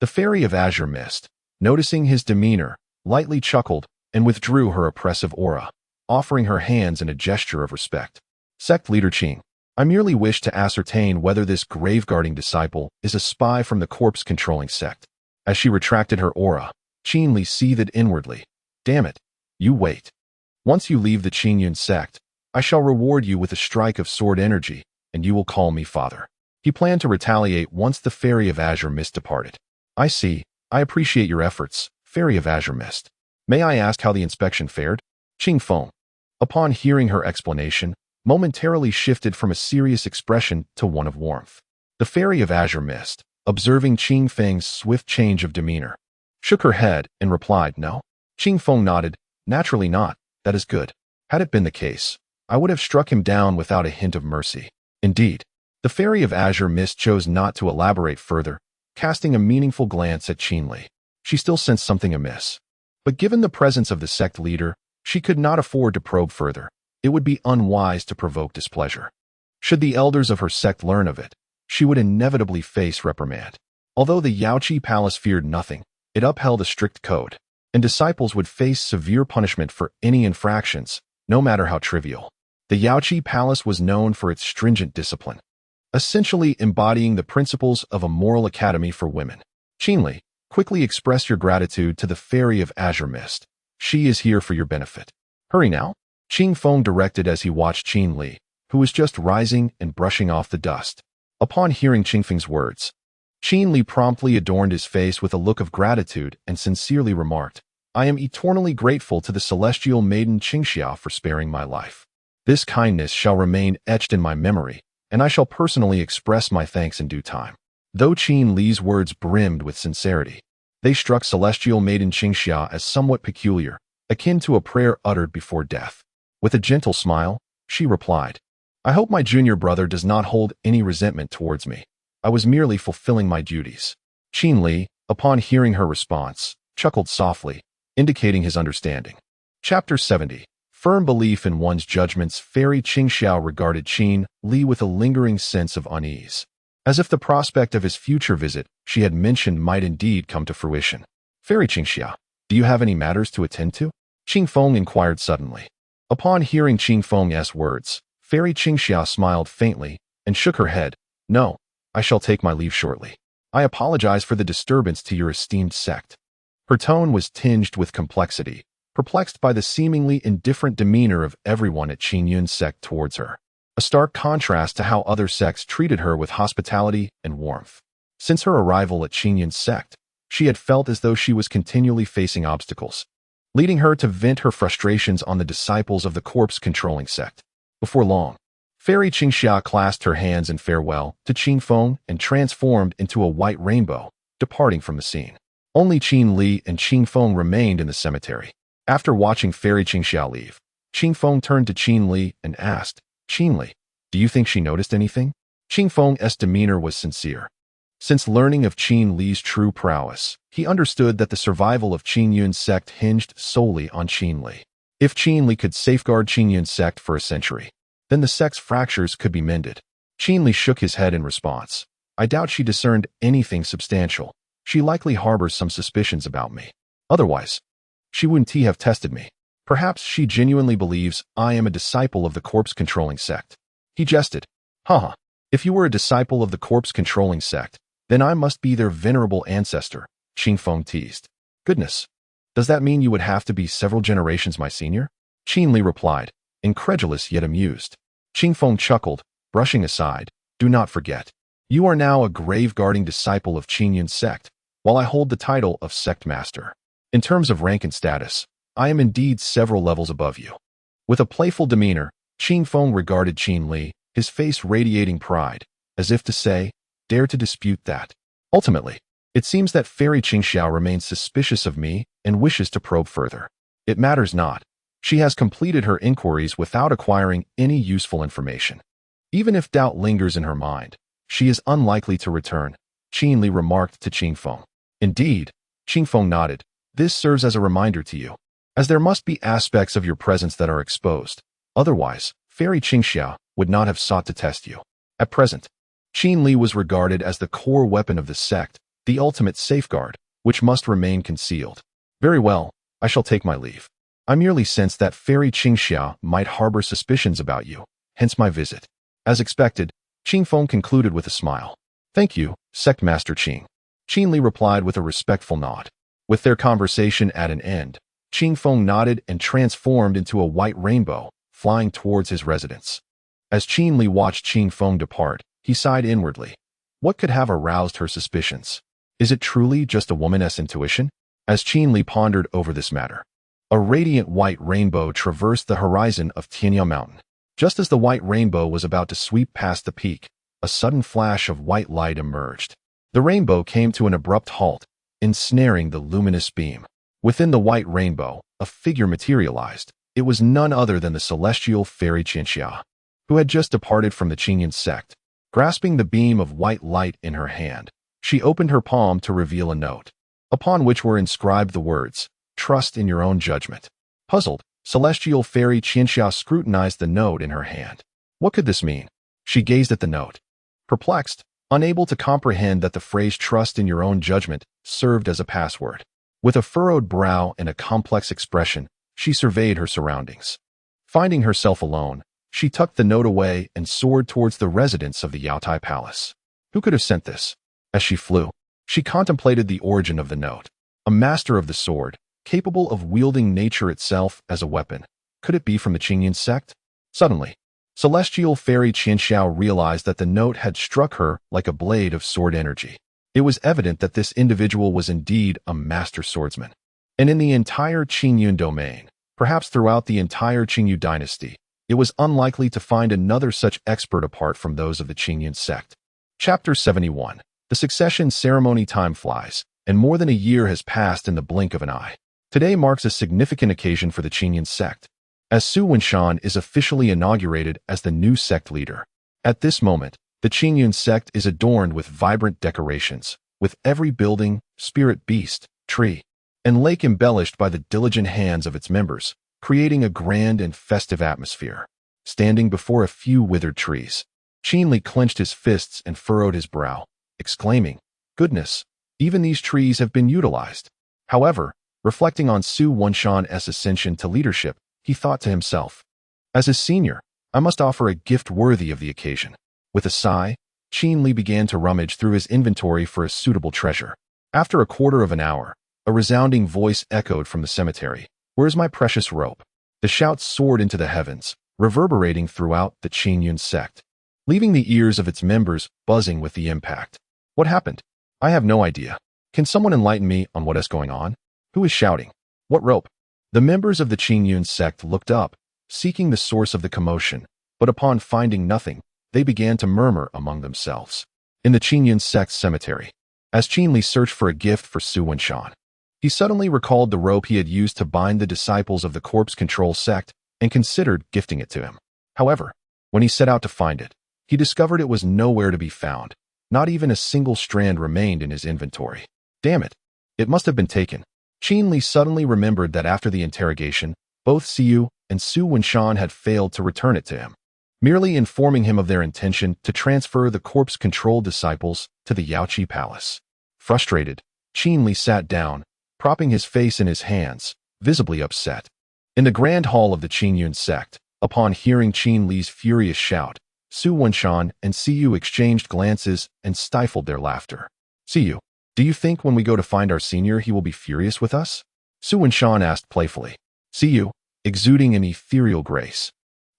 The Fairy of Azure Mist, noticing his demeanor, lightly chuckled and withdrew her oppressive aura, offering her hands in a gesture of respect. "Sect leader Qing, I merely wish to ascertain whether this grave-guarding disciple is a spy from the corpse-controlling sect." As she retracted her aura, Qin Li seethed inwardly. "Damn it, you wait. Once you leave the Qingyun sect, I shall reward you with a strike of sword energy, and you will call me father." He planned to retaliate once the Fairy of Azure Mist departed. "I see. I appreciate your efforts, Fairy of Azure Mist. May I ask how the inspection fared?" Qing Feng, upon hearing her explanation, momentarily shifted from a serious expression to one of warmth. The Fairy of Azure Mist, observing Qing Feng's swift change of demeanor, shook her head and replied, "No." Qing Feng nodded, "Naturally not. That is good. Had it been the case, I would have struck him down without a hint of mercy." Indeed, the Fairy of Azure Mist chose not to elaborate further, casting a meaningful glance at Qin Li. She still sensed something amiss. But given the presence of the sect leader, she could not afford to probe further. It would be unwise to provoke displeasure. Should the elders of her sect learn of it, she would inevitably face reprimand. Although the Yaoqi Palace feared nothing, it upheld a strict code, and disciples would face severe punishment for any infractions, no matter how trivial. The Yaoqi Palace was known for its stringent discipline, essentially embodying the principles of a moral academy for women. "Qin Li, quickly express your gratitude to the Fairy of Azure Mist. She is here for your benefit. Hurry now," Qing Feng directed as he watched Qin Li, who was just rising and brushing off the dust. Upon hearing Qing Feng's words, Qin Li promptly adorned his face with a look of gratitude and sincerely remarked, "I am eternally grateful to the celestial maiden Qingxia for sparing my life. This kindness shall remain etched in my memory, and I shall personally express my thanks in due time." Though Qin Li's words brimmed with sincerity, they struck celestial maiden Qingxia as somewhat peculiar, akin to a prayer uttered before death. With a gentle smile, she replied, "I hope my junior brother does not hold any resentment towards me. I was merely fulfilling my duties." Qin Li, upon hearing her response, chuckled softly, indicating his understanding. Chapter 70. Firm belief in one's judgments. Fairy Qingxiao regarded Qin Li with a lingering sense of unease, as if the prospect of his future visit she had mentioned might indeed come to fruition. "Fairy Qingxia, do you have any matters to attend to?" Qing Feng inquired suddenly. Upon hearing Qing Feng's words, Fairy Qingxia smiled faintly and shook her head. "No, I shall take my leave shortly. I apologize for the disturbance to your esteemed sect." Her tone was tinged with complexity, perplexed by the seemingly indifferent demeanor of everyone at Qingyun's sect towards her, a stark contrast to how other sects treated her with hospitality and warmth. Since her arrival at Qingyun's sect, she had felt as though she was continually facing obstacles, leading her to vent her frustrations on the disciples of the corpse-controlling sect. Before long, Fairy Qingxia clasped her hands in farewell to Qing Feng and transformed into a white rainbow, departing from the scene. Only Qin Li and Qing Feng remained in the cemetery. After watching Fairy Qingxia leave, Qing Feng turned to Qin Li and asked, "Qin Li, do you think she noticed anything?" Qing Feng's demeanor was sincere. Since learning of Qin Li's true prowess, he understood that the survival of Qingyun's sect hinged solely on Qin Li. If Qin Li could safeguard Qingyun sect for a century, then the sect's fractures could be mended. Qin Li shook his head in response. I doubt she discerned anything substantial. She likely harbors some suspicions about me. Otherwise, she wouldn't have tested me. Perhaps she genuinely believes I am a disciple of the corpse-controlling sect. He jested. Haha. If you were a disciple of the corpse-controlling sect, then I must be their venerable ancestor, Qing Feng teased. Goodness. Does that mean you would have to be several generations my senior? Qin Li replied, incredulous yet amused. Qing Feng chuckled, brushing aside. Do not forget. You are now a grave-guarding disciple of Qingyun sect, while I hold the title of sect master. In terms of rank and status, I am indeed several levels above you. With a playful demeanor, Qing Feng regarded Qin Li, his face radiating pride, as if to say, dare to dispute that. Ultimately, it seems that Fairy Qingxiao remains suspicious of me and wishes to probe further. It matters not. She has completed her inquiries without acquiring any useful information. Even if doubt lingers in her mind, she is unlikely to return, Qin Li remarked to Qing Feng. Indeed, Qing Feng nodded. This serves as a reminder to you, as there must be aspects of your presence that are exposed. Otherwise, Fairy Qingxiao would not have sought to test you. At present, Qin Li was regarded as the core weapon of the sect, the ultimate safeguard, which must remain concealed. Very well, I shall take my leave. I merely sensed that Fairy Qingxiao might harbor suspicions about you, hence my visit. As expected, Qing Feng concluded with a smile. Thank you, Sect Master Qing. Qin Li replied with a respectful nod. With their conversation at an end, Qing Feng nodded and transformed into a white rainbow, flying towards his residence. As Qin Li watched Qing Feng depart, he sighed inwardly. What could have aroused her suspicions? Is it truly just a woman's intuition? As Qin Li pondered over this matter, a radiant white rainbow traversed the horizon of Tianyao Mountain. Just as the white rainbow was about to sweep past the peak, a sudden flash of white light emerged. The rainbow came to an abrupt halt, ensnaring the luminous beam. Within the white rainbow, a figure materialized. It was none other than the celestial Fairy Qingxiao, who had just departed from the Qingyun sect. Grasping the beam of white light in her hand, she opened her palm to reveal a note, upon which were inscribed the words, "Trust in your own judgment." Puzzled, celestial Fairy Qingxiao scrutinized the note in her hand. What could this mean? She gazed at the note. Perplexed, unable to comprehend that the phrase "trust in your own judgment" served as a password. With a furrowed brow and a complex expression, she surveyed her surroundings. Finding herself alone, she tucked the note away and soared towards the residence of the Yaotai Palace. Who could have sent this? As she flew, she contemplated the origin of the note. A master of the sword, capable of wielding nature itself as a weapon. Could it be from the Qingyun sect? Suddenly, celestial Fairy Qingxiao realized that the note had struck her like a blade of sword energy. It was evident that this individual was indeed a master swordsman. And in the entire Qingyun domain, perhaps throughout the entire Qingyu dynasty, it was unlikely to find another such expert apart from those of the Qingyun sect. Chapter 71. The succession ceremony. Time flies, and more than a year has passed in the blink of an eye. Today marks a significant occasion for the Qingyun sect, as Su Wenshan is officially inaugurated as the new sect leader. At this moment, the Qingyun sect is adorned with vibrant decorations, with every building, spirit beast, tree, and lake embellished by the diligent hands of its members, creating a grand and festive atmosphere. Standing before a few withered trees, Qin Li clenched his fists and furrowed his brow, exclaiming, "Goodness, even these trees have been utilized." However, reflecting on Su Wenshan's ascension to leadership, he thought to himself, as his senior, I must offer a gift worthy of the occasion. With a sigh, Qin Li began to rummage through his inventory for a suitable treasure. After a quarter of an hour, a resounding voice echoed from the cemetery. "Where is my precious rope?" The shout soared into the heavens, reverberating throughout the Qingyun sect, leaving the ears of its members buzzing with the impact. What happened? I have no idea. Can someone enlighten me on what is going on? Who is shouting? What rope? The members of the Qingyun sect looked up, seeking the source of the commotion, but upon finding nothing, they began to murmur among themselves. In the Qingyun sect's cemetery, as Qin Li searched for a gift for Su Wenshan, he suddenly recalled the rope he had used to bind the disciples of the corpse control sect and considered gifting it to him. However, when he set out to find it, he discovered it was nowhere to be found. Not even a single strand remained in his inventory. Damn it! It must have been taken. Qin Li suddenly remembered that after the interrogation, Both Siyu and Su Wenshan had failed to return it to him, merely informing him of their intention to transfer the corpse-controlled disciples to the Yaoqi Palace. Frustrated, Qin Li sat down, propping his face in his hands, visibly upset. In the grand hall of the Qingyun sect, upon hearing Qin Li's furious shout, Su Wenshan and Siyu exchanged glances and stifled their laughter. Siyu, do you think when we go to find our senior he will be furious with us? Su Wenshan asked playfully. Siyu, exuding an ethereal grace,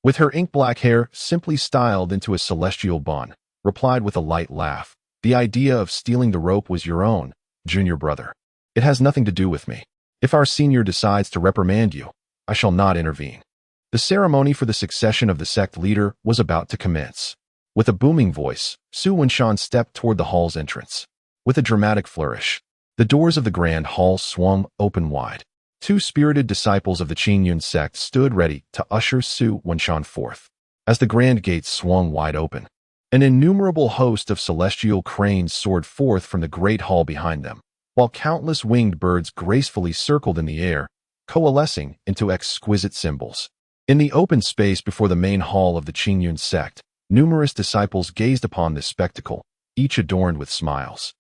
with her ink-black hair simply styled into a celestial bun, replied with a light laugh. The idea of stealing the rope was your own, junior brother. It has nothing to do with me. If our senior decides to reprimand you, I shall not intervene. The ceremony for the succession of the sect leader was about to commence. With a booming voice, Su Wenshan stepped toward the hall's entrance. With a dramatic flourish, the doors of the grand hall swung open wide. Two spirited disciples of the Qingyun sect stood ready to usher Su Wenshan forth. As the grand gates swung wide open, an innumerable host of celestial cranes soared forth from the great hall behind them, while countless winged birds gracefully circled in the air, coalescing into exquisite symbols. In the open space before the main hall of the Qingyun sect, numerous disciples gazed upon this spectacle, each adorned with smiles,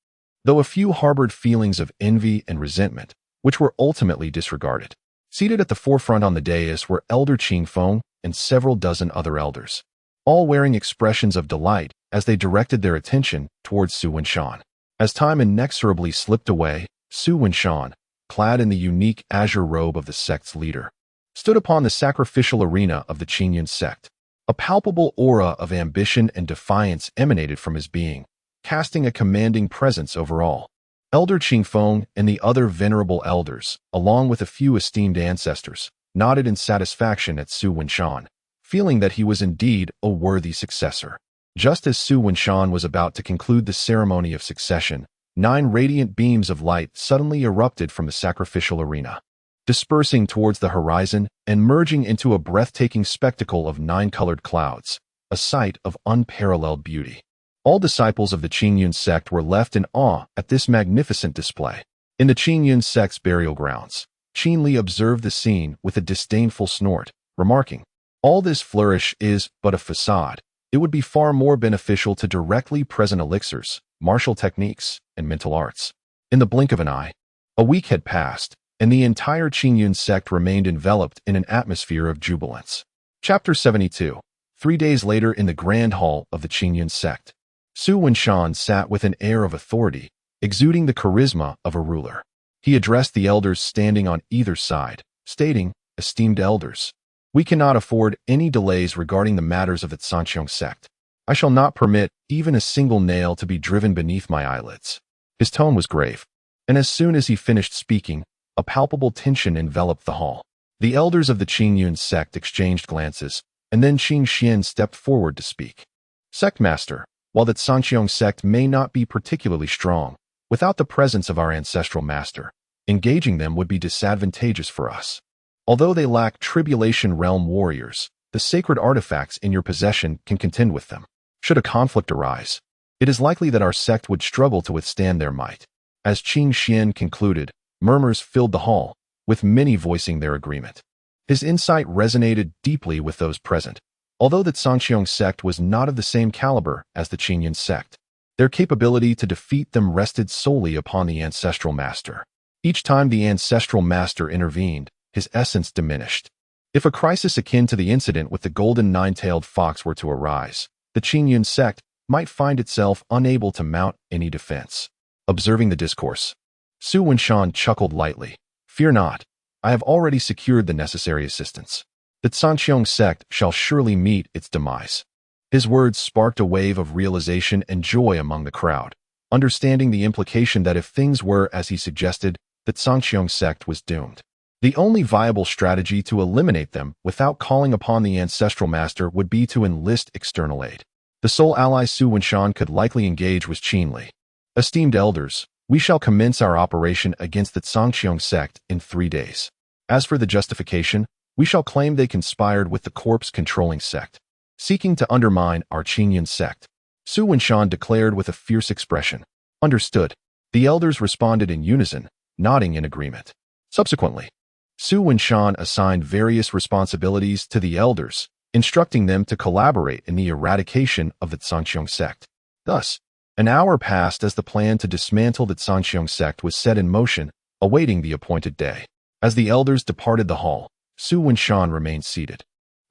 though a few harbored feelings of envy and resentment, which were ultimately disregarded. Seated at the forefront on the dais were Elder Qingfeng and several dozen other elders, all wearing expressions of delight as they directed their attention towards Su Wenshan. As time inexorably slipped away, Su Wenshan, clad in the unique azure robe of the sect's leader, stood upon the sacrificial arena of the Qingyun sect. A palpable aura of ambition and defiance emanated from his being, casting a commanding presence over all. Elder Qingfeng and the other venerable elders, along with a few esteemed ancestors, nodded in satisfaction at Su Wenshan, feeling that he was indeed a worthy successor. Just as Su Wenshan was about to conclude the ceremony of succession, 9 radiant beams of light suddenly erupted from the sacrificial arena, dispersing towards the horizon and merging into a breathtaking spectacle of 9 colored clouds, a sight of unparalleled beauty. All disciples of the Qingyun sect were left in awe at this magnificent display. In the Qingyun sect's burial grounds, Qin Li observed the scene with a disdainful snort, remarking, "All this flourish is but a facade. It would be far more beneficial to directly present elixirs, martial techniques, and mental arts." In the blink of an eye, a week had passed, and the entire Qingyun sect remained enveloped in an atmosphere of jubilance. Chapter 72. 3 days later in the grand hall of the Qingyun sect, Su Wenshan sat with an air of authority, exuding the charisma of a ruler. He addressed the elders standing on either side, stating, "Esteemed elders, we cannot afford any delays regarding the matters of the Sanqiong sect. I shall not permit even a single nail to be driven beneath my eyelids." His tone was grave, and as soon as he finished speaking, a palpable tension enveloped the hall. The elders of the Qingyun sect exchanged glances, and then Qin Xian stepped forward to speak. "Sect Master, while the Sanqiong sect may not be particularly strong, without the presence of our ancestral master, engaging them would be disadvantageous for us. Although they lack Tribulation Realm warriors, the sacred artifacts in your possession can contend with them. Should a conflict arise, it is likely that our sect would struggle to withstand their might." As Qin Xian concluded, murmurs filled the hall, with many voicing their agreement. His insight resonated deeply with those present. Although the Sanqiong sect was not of the same caliber as the Qingyun sect, their capability to defeat them rested solely upon the ancestral master. Each time the ancestral master intervened, his essence diminished. If a crisis akin to the incident with the golden nine-tailed fox were to arise, the Qingyun sect might find itself unable to mount any defense. Observing the discourse, Su Wenshan chuckled lightly. "Fear not, I have already secured the necessary assistance. The Sanqiong sect shall surely meet its demise." His words sparked a wave of realization and joy among the crowd, understanding the implication that if things were as he suggested, the Sanqiong sect was doomed. The only viable strategy to eliminate them without calling upon the ancestral master would be to enlist external aid. The sole ally Su Wenshan could likely engage was Qin Li. "Esteemed elders, we shall commence our operation against the Sanqiong sect in 3 days. As for the justification, we shall claim they conspired with the corpse-controlling sect, seeking to undermine our Qingyun sect." Su Wenshan declared with a fierce expression. "Understood." The elders responded in unison, nodding in agreement. Subsequently, Su Wenshan assigned various responsibilities to the elders, instructing them to collaborate in the eradication of the Zhangqiong sect. Thus, an hour passed as the plan to dismantle the Zhangqiong sect was set in motion, awaiting the appointed day. As the elders departed the hall, Su Wenshan remained seated,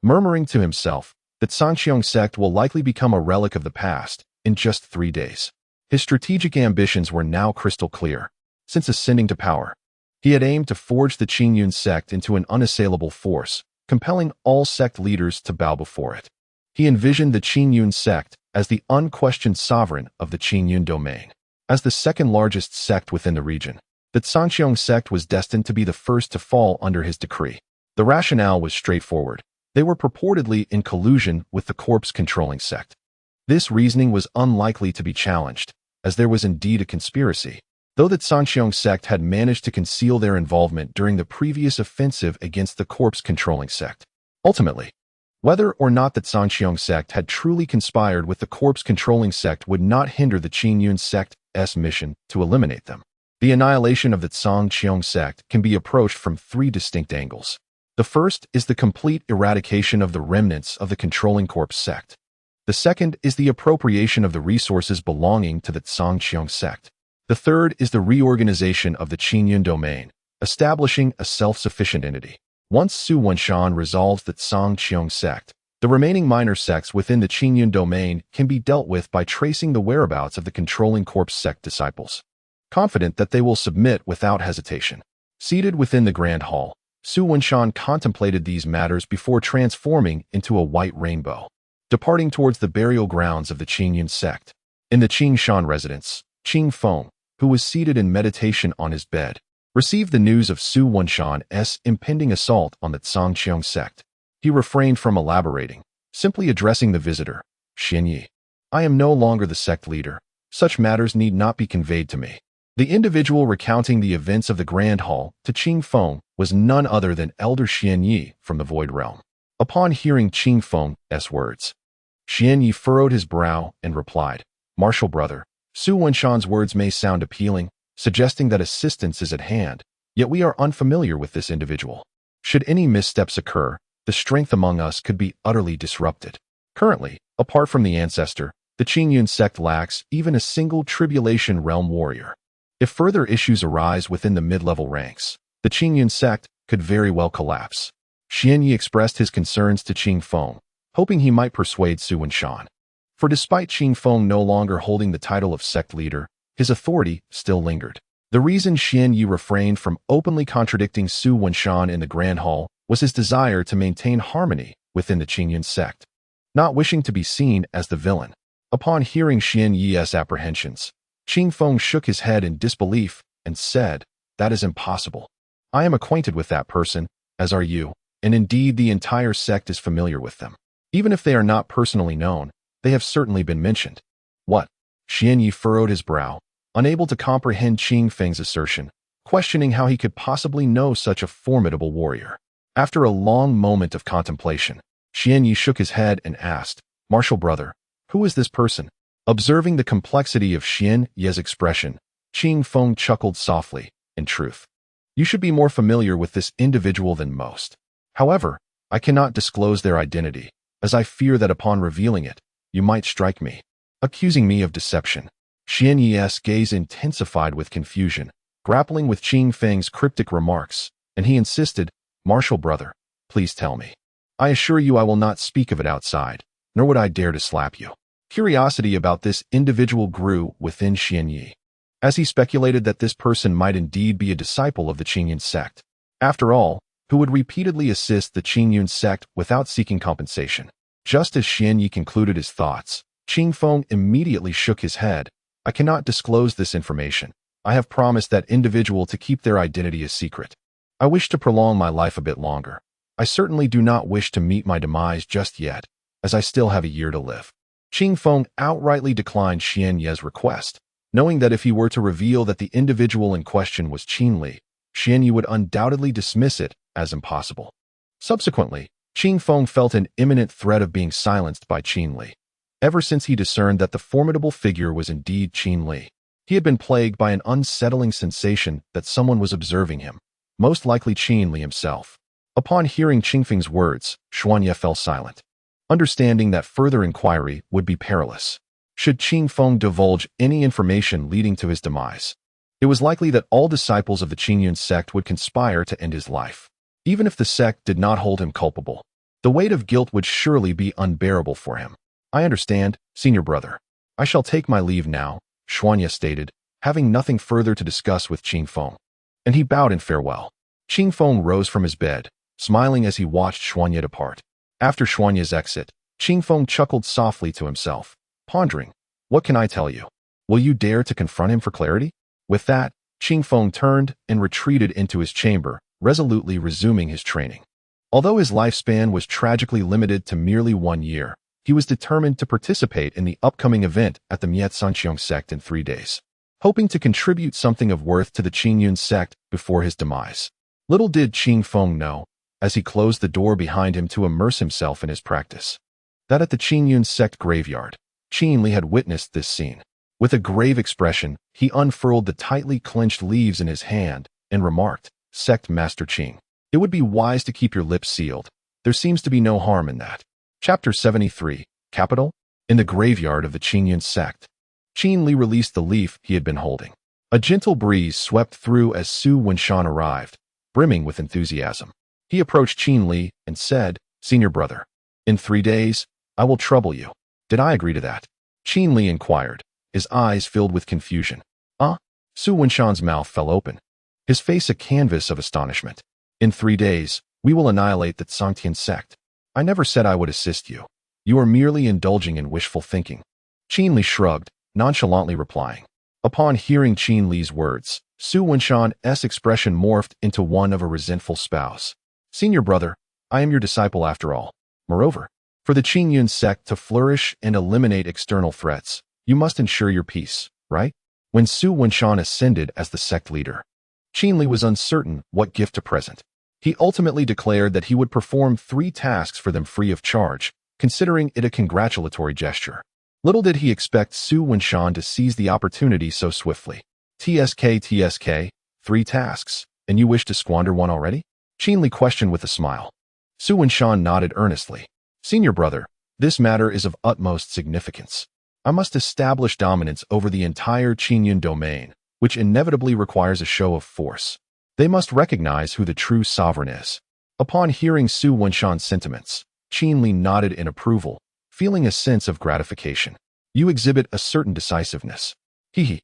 murmuring to himself, the Zhangqiong sect will likely become a relic of the past in just 3 days. His strategic ambitions were now crystal clear. Since ascending to power, he had aimed to forge the Qingyun sect into an unassailable force, compelling all sect leaders to bow before it. He envisioned the Qingyun sect as the unquestioned sovereign of the Qingyun domain. As the second largest sect within the region, the Zhangqiong sect was destined to be the first to fall under his decree. The rationale was straightforward. They were purportedly in collusion with the corpse-controlling sect. This reasoning was unlikely to be challenged, as there was indeed a conspiracy, though the Zhangqiong sect had managed to conceal their involvement during the previous offensive against the corpse-controlling sect. Ultimately, whether or not the Zhangqiong sect had truly conspired with the corpse-controlling sect would not hinder the Qingyun sect's mission to eliminate them. The annihilation of the Zhangqiong sect can be approached from 3 distinct angles. The first is the complete eradication of the remnants of the controlling corpse sect. The second is the appropriation of the resources belonging to the Zhangqiong sect. The third is the reorganization of the Qingyun domain, establishing a self-sufficient entity. Once Su Wenshan resolves the Zhangqiong sect, the remaining minor sects within the Qingyun domain can be dealt with by tracing the whereabouts of the controlling corpse sect disciples. Confident that they will submit without hesitation. Seated within the grand hall, Su Wenshan contemplated these matters before transforming into a white rainbow, departing towards the burial grounds of the Qingyun sect. In the Qingshan residence, Qing Feng, who was seated in meditation on his bed, received the news of Su Wenshan's impending assault on the Zhangqiong sect. He refrained from elaborating, simply addressing the visitor. Xianyi, I am no longer the sect leader. Such matters need not be conveyed to me. The individual recounting the events of the Grand Hall to Qing Feng was none other than Elder Xianyi from the Void Realm. Upon hearing Qing Feng's words, Xianyi furrowed his brow and replied, Martial brother, Su Wenshan's words may sound appealing, suggesting that assistance is at hand, yet we are unfamiliar with this individual. Should any missteps occur, the strength among us could be utterly disrupted. Currently, apart from the ancestor, the Qingyun sect lacks even a single Tribulation Realm warrior. If further issues arise within the mid-level ranks, the Qingyun sect could very well collapse. Xianyi expressed his concerns to Qing Feng, hoping he might persuade Su Wenshan. For despite Qing Feng no longer holding the title of sect leader, his authority still lingered. The reason Xianyi refrained from openly contradicting Su Wenshan in the Grand Hall was his desire to maintain harmony within the Qingyun sect, not wishing to be seen as the villain. Upon hearing Xianyi's apprehensions, Qing Feng shook his head in disbelief and said, That is impossible. I am acquainted with that person, as are you, and indeed the entire sect is familiar with them. Even if they are not personally known, they have certainly been mentioned. What? Xianyi furrowed his brow, unable to comprehend Qing Feng's assertion, questioning how he could possibly know such a formidable warrior. After a long moment of contemplation, Xianyi shook his head and asked, Martial brother, who is this person? Observing the complexity of Xianyi's expression, Qing Feng chuckled softly. In truth, you should be more familiar with this individual than most. However, I cannot disclose their identity, as I fear that upon revealing it, you might strike me, accusing me of deception. Xianyi's gaze intensified with confusion, grappling with Qing Feng's cryptic remarks, and he insisted, Martial brother, please tell me. I assure you I will not speak of it outside, nor would I dare to slap you. Curiosity about this individual grew within Xianyi, as he speculated that this person might indeed be a disciple of the Qingyun sect. After all, who would repeatedly assist the Qingyun sect without seeking compensation? Just as Xianyi concluded his thoughts, Qing Feng immediately shook his head. I cannot disclose this information. I have promised that individual to keep their identity a secret. I wish to prolong my life a bit longer. I certainly do not wish to meet my demise just yet, as I still have a year to live. Qing Feng outrightly declined Xianyi's request, knowing that if he were to reveal that the individual in question was Qin Li, Xianyi would undoubtedly dismiss it as impossible. Subsequently, Qing Feng felt an imminent threat of being silenced by Qin Li. Ever since he discerned that the formidable figure was indeed Qin Li, he had been plagued by an unsettling sensation that someone was observing him. most likely Qin Li himself. Upon hearing Qingfeng's words, Xuanye fell silent, understanding that further inquiry would be perilous. Should Qingfeng divulge any information leading to his demise, it was likely that all disciples of the Qingyun sect would conspire to end his life. Even if the sect did not hold him culpable, the weight of guilt would surely be unbearable for him. I understand, senior brother. I shall take my leave now, Xuanye stated, having nothing further to discuss with Qingfeng. And he bowed in farewell. Qingfeng rose from his bed, smiling as he watched Xuanye depart. After Xuanye's exit, Qingfeng chuckled softly to himself, pondering, what can I tell you? Will you dare to confront him for clarity? With that, Qingfeng turned and retreated into his chamber, resolutely resuming his training. Although his lifespan was tragically limited to merely 1 year, he was determined to participate in the upcoming event at the Miet Sanqiong sect in 3 days, hoping to contribute something of worth to the Qingyun sect before his demise. Little did Qingfeng know, as he closed the door behind him to immerse himself in his practice, that at the Qingyun sect graveyard, Qin Li had witnessed this scene. With a grave expression, he unfurled the tightly clenched leaves in his hand and remarked, Sect Master Qing, it would be wise to keep your lips sealed. There seems to be no harm in that. Chapter 73, Capital? In the graveyard of the Qingyun sect, Qin Li released the leaf he had been holding. A gentle breeze swept through as Su Wenshan arrived, brimming with enthusiasm. He approached Qin Li and said, Senior brother, in 3 days, I will trouble you. Did I agree to that? Qin Li inquired, his eyes filled with confusion. Su Wenshan's mouth fell open, his face a canvas of astonishment. In 3 days, we will annihilate the Tsangtian sect. I never said I would assist you. You are merely indulging in wishful thinking. Qin Li shrugged, nonchalantly replying. Upon hearing Qin Li's words, Su Wenshan's expression morphed into one of a resentful spouse. Senior brother, I am your disciple after all. Moreover, for the Qingyun sect to flourish and eliminate external threats, you must ensure your peace, right? When Su Wenshan ascended as the sect leader, Qin Li was uncertain what gift to present. He ultimately declared that he would perform 3 tasks for them free of charge, considering it a congratulatory gesture. Little did he expect Su Wenshan to seize the opportunity so swiftly. TSK, 3 tasks, and you wish to squander one already? Qin Li questioned with a smile. Su Wenshan nodded earnestly. Senior brother, this matter is of utmost significance. I must establish dominance over the entire Qingyun domain, which inevitably requires a show of force. They must recognize who the true sovereign is. Upon hearing Su Wenshan's sentiments, Qin Li nodded in approval, feeling a sense of gratification. You exhibit a certain decisiveness. Hee.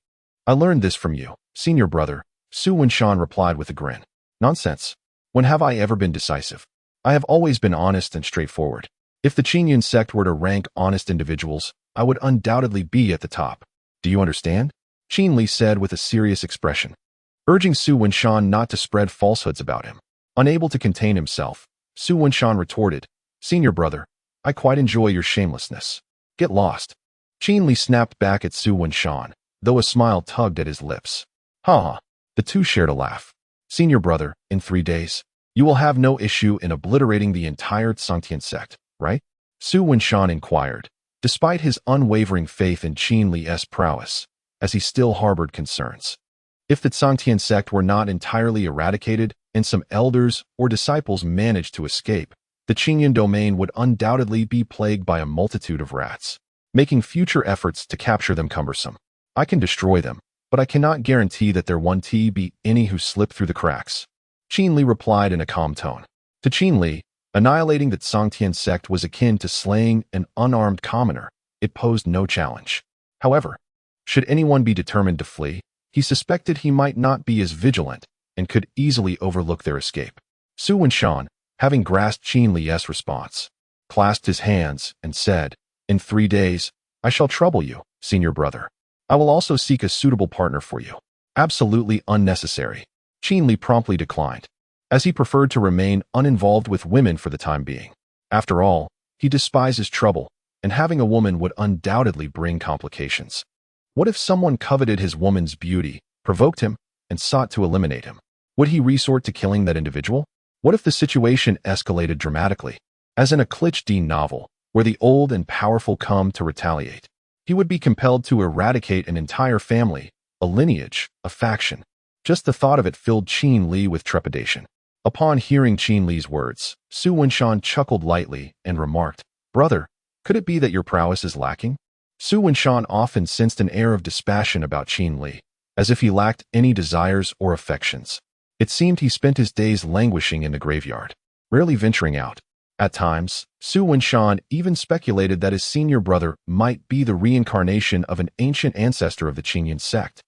I learned this from you, senior brother, Su Wenshan replied with a grin. Nonsense. When have I ever been decisive? I have always been honest and straightforward. If the Qingyun sect were to rank honest individuals, I would undoubtedly be at the top. Do you understand? Qin Li said with a serious expression, urging Su Wenshan not to spread falsehoods about him. Unable to contain himself, Su Wenshan retorted, Senior brother, I quite enjoy your shamelessness. Get lost. Qin Li snapped back at Su Wenshan, though a smile tugged at his lips. Ha. The two shared a laugh. Senior brother, in 3 days, you will have no issue in obliterating the entire Tsangtian sect, right? Su Wenshan inquired, despite his unwavering faith in Qin Li's prowess, as he still harbored concerns. If the Tsangtian sect were not entirely eradicated and some elders or disciples managed to escape, the Qingyun domain would undoubtedly be plagued by a multitude of rats, making future efforts to capture them cumbersome. I can destroy them, but I cannot guarantee that there won't be any who slip through the cracks. Qin Li replied in a calm tone. To Qin Li, annihilating the Tsangtian sect was akin to slaying an unarmed commoner. It posed no challenge. However, should anyone be determined to flee, he suspected he might not be as vigilant and could easily overlook their escape. Su Wenshan, having grasped Qin Li's response, clasped his hands and said, In 3 days, I shall trouble you, senior brother. I will also seek a suitable partner for you. Absolutely unnecessary. Qin Li promptly declined, as he preferred to remain uninvolved with women for the time being. After all, he despises trouble, and having a woman would undoubtedly bring complications. What if someone coveted his woman's beauty, provoked him, and sought to eliminate him? Would he resort to killing that individual? What if the situation escalated dramatically, as in a Clich Dean novel, where the old and powerful come to retaliate? He would be compelled to eradicate an entire family, a lineage, a faction. Just the thought of it filled Qin Li with trepidation. Upon hearing Qin Li's words, Su Wenshan chuckled lightly and remarked, "Brother, could it be that your prowess is lacking?" Su Wenshan often sensed an air of dispassion about Qin Li, as if he lacked any desires or affections. It seemed he spent his days languishing in the graveyard, rarely venturing out. At times, Su Wenshan even speculated that his senior brother might be the reincarnation of an ancient ancestor of the Qingyun sect,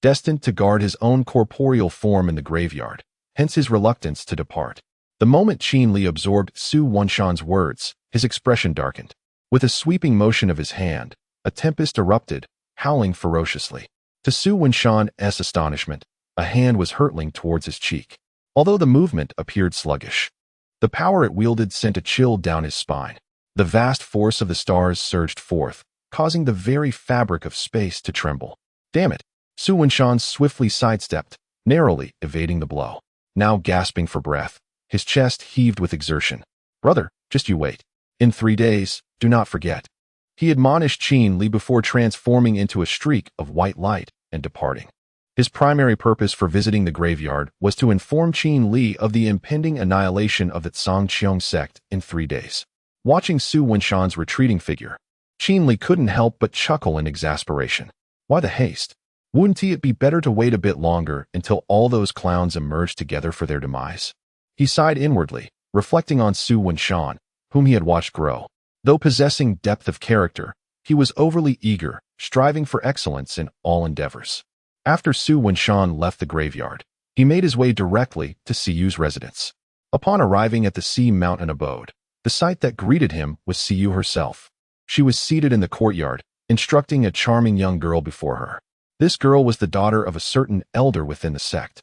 destined to guard his own corporeal form in the graveyard, hence his reluctance to depart. The moment Qin Li absorbed Su Wenshan's words, his expression darkened. With a sweeping motion of his hand, a tempest erupted, howling ferociously. To Su Wenshan's astonishment, a hand was hurtling towards his cheek. Although the movement appeared sluggish, the power it wielded sent a chill down his spine. The vast force of the stars surged forth, causing the very fabric of space to tremble. Damn it! Su Wenshan swiftly sidestepped, narrowly evading the blow. Now gasping for breath, his chest heaved with exertion. "Brother, just you wait. In 3 days, do not forget." He admonished Qin Li before transforming into a streak of white light and departing. His primary purpose for visiting the graveyard was to inform Qin Li of the impending annihilation of the Zhangqiong sect in 3 days. Watching Su Wenshan's retreating figure, Qin Li couldn't help but chuckle in exasperation. Why the haste? Wouldn't it be better to wait a bit longer until all those clowns emerged together for their demise? He sighed inwardly, reflecting on Su Wenshan, whom he had watched grow. Though possessing depth of character, he was overly eager, striving for excellence in all endeavors. After Su Wenshan left the graveyard, he made his way directly to Siyu's residence. Upon arriving at the Sea Mountain abode, the sight that greeted him was Siyu herself. She was seated in the courtyard, instructing a charming young girl before her. This girl was the daughter of a certain elder within the sect.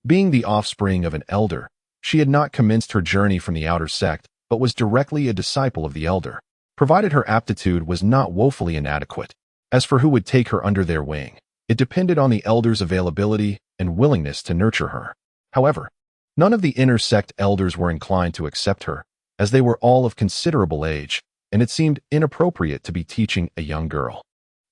Being the offspring of an elder, she had not commenced her journey from the outer sect, but was directly a disciple of the elder, provided her aptitude was not woefully inadequate. As for who would take her under their wing, it depended on the elder's availability and willingness to nurture her. However, none of the inner sect elders were inclined to accept her, as they were all of considerable age, and it seemed inappropriate to be teaching a young girl.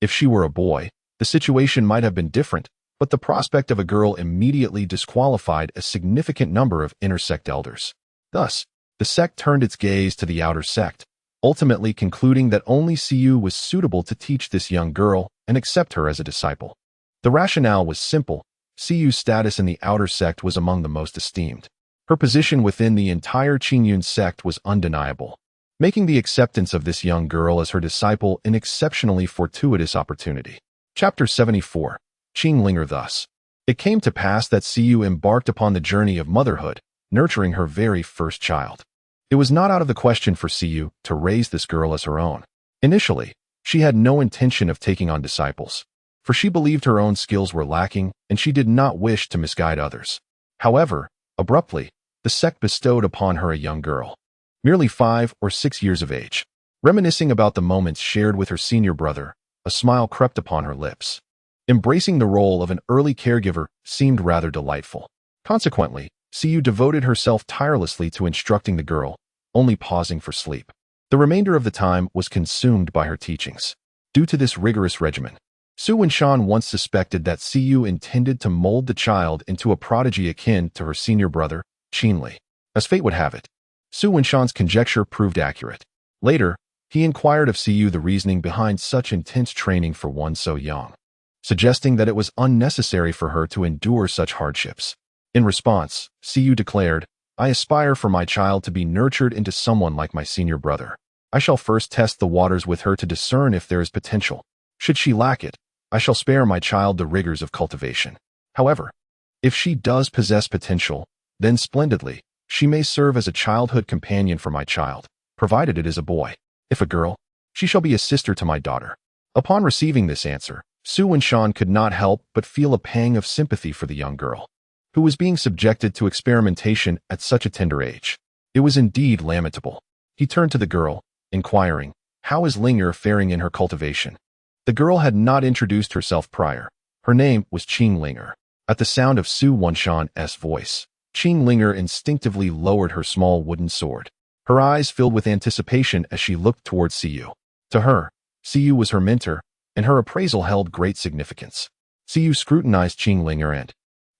If she were a boy, the situation might have been different, but the prospect of a girl immediately disqualified a significant number of inner sect elders. Thus, the sect turned its gaze to the outer sect, ultimately concluding that only Siyu was suitable to teach this young girl and accept her as a disciple. The rationale was simple. Siyu's status in the outer sect was among the most esteemed. Her position within the entire Qingyun sect was undeniable, making the acceptance of this young girl as her disciple an exceptionally fortuitous opportunity. Chapter 74. Qinglinger. Thus, it came to pass that Siyu embarked upon the journey of motherhood, nurturing her very first child. It was not out of the question for Siyu to raise this girl as her own. Initially, she had no intention of taking on disciples, for she believed her own skills were lacking and she did not wish to misguide others. However, abruptly, the sect bestowed upon her a young girl, merely 5 or 6 years of age. Reminiscing about the moments shared with her senior brother, a smile crept upon her lips. Embracing the role of an early caregiver seemed rather delightful. Consequently, Siyu devoted herself tirelessly to instructing the girl, only pausing for sleep. The remainder of the time was consumed by her teachings. Due to this rigorous regimen, Su Wenshan once suspected that Siyu intended to mold the child into a prodigy akin to her senior brother, Qin Li. As fate would have it, Su Wenshan's conjecture proved accurate. Later, he inquired of Siyu the reasoning behind such intense training for one so young, suggesting that it was unnecessary for her to endure such hardships. In response, Siyu declared, "I aspire for my child to be nurtured into someone like my senior brother. I shall first test the waters with her to discern if there is potential. Should she lack it, I shall spare my child the rigors of cultivation. However, if she does possess potential, then splendidly, she may serve as a childhood companion for my child, provided it is a boy. If a girl, she shall be a sister to my daughter." Upon receiving this answer, Su Wenshan could not help but feel a pang of sympathy for the young girl, who was being subjected to experimentation at such a tender age. It was indeed lamentable. He turned to the girl, inquiring, "How is Linger faring in her cultivation?" The girl had not introduced herself prior. Her name was Qinglinger. At the sound of Su Wenshan's voice, Qinglinger instinctively lowered her small wooden sword. Her eyes filled with anticipation as she looked towards Siyu. To her, Siyu was her mentor, and her appraisal held great significance. Siyu scrutinized Qinglinger and,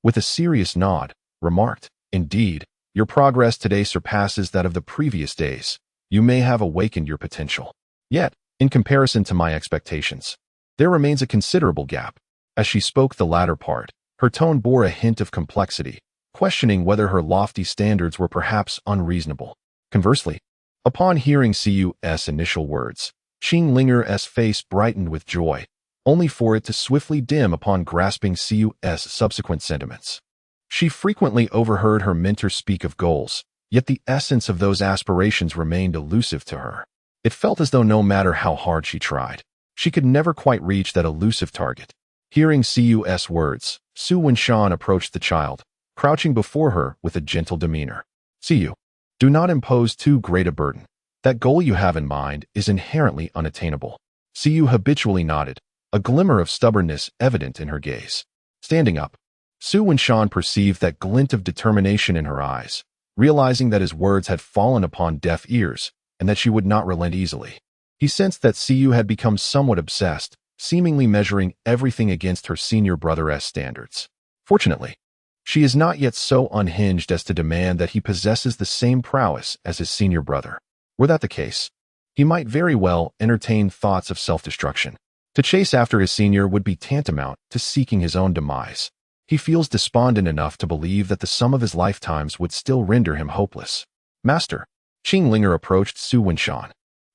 with a serious nod, remarked, "Indeed, your progress today surpasses that of the previous days. You may have awakened your potential. Yet, in comparison to my expectations, there remains a considerable gap." As she spoke the latter part, her tone bore a hint of complexity, questioning whether her lofty standards were perhaps unreasonable. Conversely, upon hearing Cu's initial words, Qing Linger's face brightened with joy, only for it to swiftly dim upon grasping Cu's subsequent sentiments. She frequently overheard her mentor speak of goals, yet the essence of those aspirations remained elusive to her. It felt as though no matter how hard she tried, she could never quite reach that elusive target. Hearing Cu's words, Su Wenshan approached the child, crouching before her with a gentle demeanor. "Cu, do not impose too great a burden. That goal you have in mind is inherently unattainable." Cu habitually nodded, a glimmer of stubbornness evident in her gaze. Standing up, Su Wenshan perceived that glint of determination in her eyes, realizing that his words had fallen upon deaf ears and that she would not relent easily. He sensed that Cu had become somewhat obsessed, seemingly measuring everything against her senior brother's standards. Fortunately, she is not yet so unhinged as to demand that he possesses the same prowess as his senior brother. Were that the case, he might very well entertain thoughts of self-destruction. To chase after his senior would be tantamount to seeking his own demise. He feels despondent enough to believe that the sum of his lifetimes would still render him hopeless. "Master," Qing Linger approached Su Wenshan,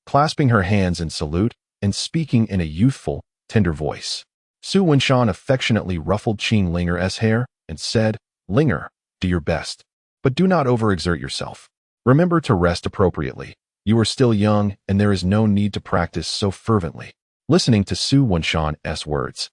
clasping her hands in salute and speaking in a youthful, tender voice. Su Wenshan affectionately ruffled Qing Linger's hair and said, "Linger, do your best, but do not overexert yourself. Remember to rest appropriately. You are still young, and there is no need to practice so fervently." Listening to Su Wenshan's words,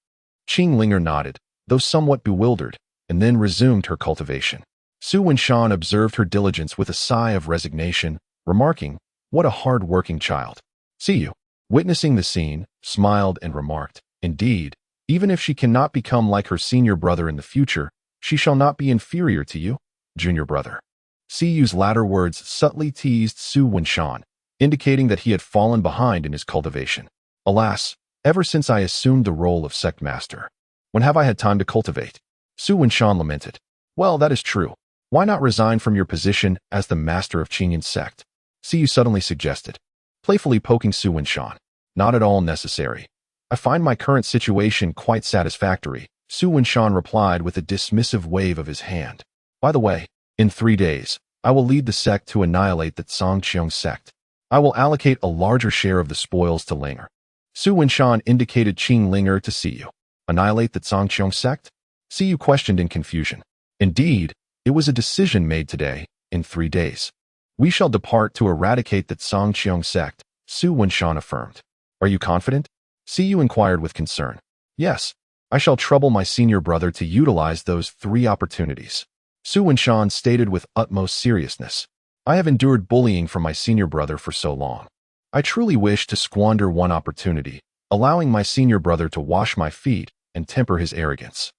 Qing Linger nodded, though somewhat bewildered, and then resumed her cultivation. Su Wenshan observed her diligence with a sigh of resignation, remarking, "What a hard-working child." Cu, witnessing the scene, smiled and remarked, "Indeed, even if she cannot become like her senior brother in the future, she shall not be inferior to you, junior brother." Cu's latter words subtly teased Su Wenshan, indicating that he had fallen behind in his cultivation. "Alas, ever since I assumed the role of sect master, when have I had time to cultivate?" Su Wenshan lamented. "Well, that is true. Why not resign from your position as the master of Qingyun's sect?" Cu suddenly suggested, playfully poking Su Wenshan. "Not at all necessary. I find my current situation quite satisfactory," Su Wenshan replied with a dismissive wave of his hand. "By the way, in 3 days, I will lead the sect to annihilate the Zhangqiang sect. I will allocate a larger share of the spoils to Linger." Su Wenshan indicated Qing Linger to Cu. "Annihilate the Zhangqiang sect?" Cu questioned in confusion. "Indeed, it was a decision made today, in 3 days. We shall depart to eradicate the Zhangqiang sect," Su Wenshan affirmed. "Are you confident?" Cu inquired with concern. "Yes, I shall trouble my senior brother to utilize those 3 opportunities." Su Wenshan stated with utmost seriousness, "I have endured bullying from my senior brother for so long. I truly wish to squander one opportunity, allowing my senior brother to wash my feet and temper his arrogance.